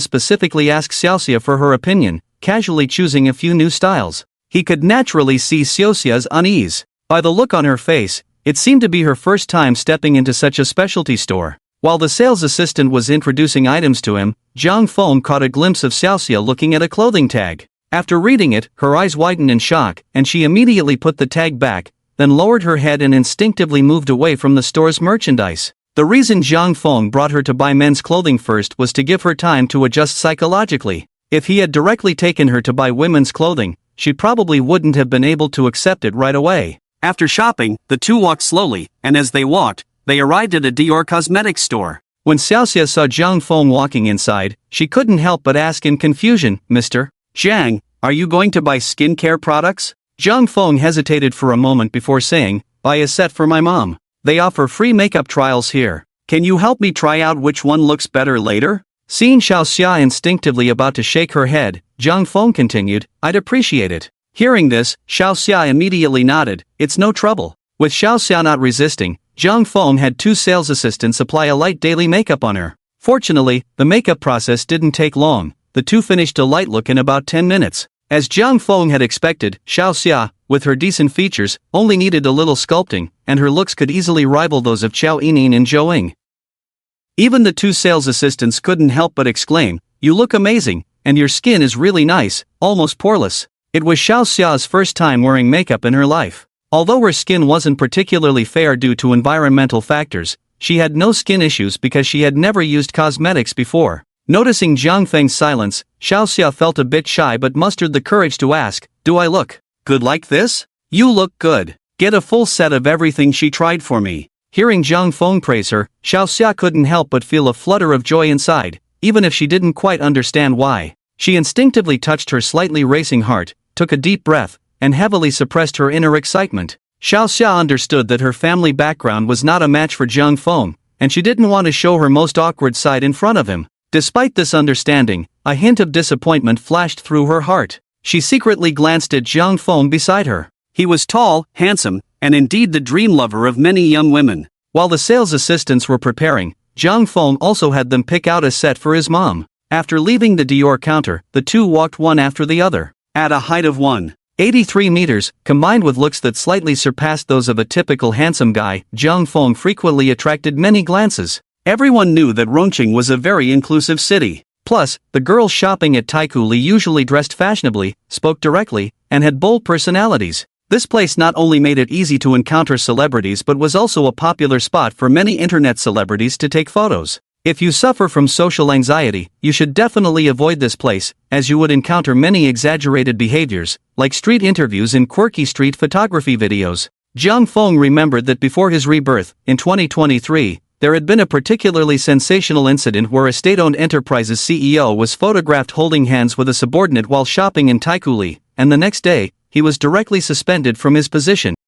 specifically ask Xiao Xia for her opinion, casually choosing a few new styles. He could naturally see Xiao Xia's unease. By the look on her face, it seemed to be her first time stepping into such a specialty store. While the sales assistant was introducing items to him, Zhang Feng caught a glimpse of Xiaoxia looking at a clothing tag. After reading it, her eyes widened in shock, and she immediately put the tag back, then lowered her head and instinctively moved away from the store's merchandise. The reason Zhang Feng brought her to buy men's clothing first was to give her time to adjust psychologically. If he had directly taken her to buy women's clothing, she probably wouldn't have been able to accept it right away. After shopping, the two walked slowly, and as they walked, they arrived at a Dior cosmetics store. When Xiaoxia saw Zhang Feng walking inside, she couldn't help but ask in confusion, "Mr. Zhang, are you going to buy skincare products?" Zhang Feng hesitated for a moment before saying, "Buy a set for my mom. They offer free makeup trials here. Can you help me try out which one looks better later?" Seeing Xiaoxia instinctively about to shake her head, Zhang Feng continued, "I'd appreciate it." Hearing this, Xiaoxia immediately nodded, "It's no trouble." With Xiaoxia not resisting, Zhang Feng had two sales assistants apply a light daily makeup on her. Fortunately, the makeup process didn't take long. The two finished a light look in about 10 minutes. As Zhang Feng had expected, Xiaoxia, with her decent features, only needed a little sculpting, and her looks could easily rival those of Qiao Yining and Zhou Ying. Even the two sales assistants couldn't help but exclaim, "You look amazing, and your skin is really nice, almost poreless." It was Xiaoxia's first time wearing makeup in her life. Although her skin wasn't particularly fair due to environmental factors, she had no skin issues because she had never used cosmetics before. Noticing Zhang Feng's silence, Xiaoxia felt a bit shy but mustered the courage to ask, "Do I look good like this?" "You look good. Get a full set of everything she tried for me." Hearing Zhang Feng praise her, Xiaoxia couldn't help but feel a flutter of joy inside, even if she didn't quite understand why. She instinctively touched her slightly racing heart, took a deep breath, and heavily suppressed her inner excitement. Xiaoxia understood that her family background was not a match for Zhang Feng, and she didn't want to show her most awkward side in front of him. Despite this understanding, a hint of disappointment flashed through her heart. She secretly glanced at Zhang Feng beside her. He was tall, handsome, and indeed the dream lover of many young women. While the sales assistants were preparing, Zhang Feng also had them pick out a set for his mom. After leaving the Dior counter, the two walked one after the other. At a height of 183 meters, combined with looks that slightly surpassed those of a typical handsome guy, Zhang Feng frequently attracted many glances. Everyone knew that Rongqing was a very inclusive city. Plus, the girls shopping at Taikoo Li usually dressed fashionably, spoke directly, and had bold personalities. This place not only made it easy to encounter celebrities but was also a popular spot for many internet celebrities to take photos. If you suffer from social anxiety, you should definitely avoid this place, as you would encounter many exaggerated behaviors, like street interviews and quirky street photography videos. Zhang Feng remembered that before his rebirth, in 2023, there had been a particularly sensational incident where a state-owned enterprise's CEO was photographed holding hands with a subordinate while shopping in Taikoo Li, and the next day, he was directly suspended from his position.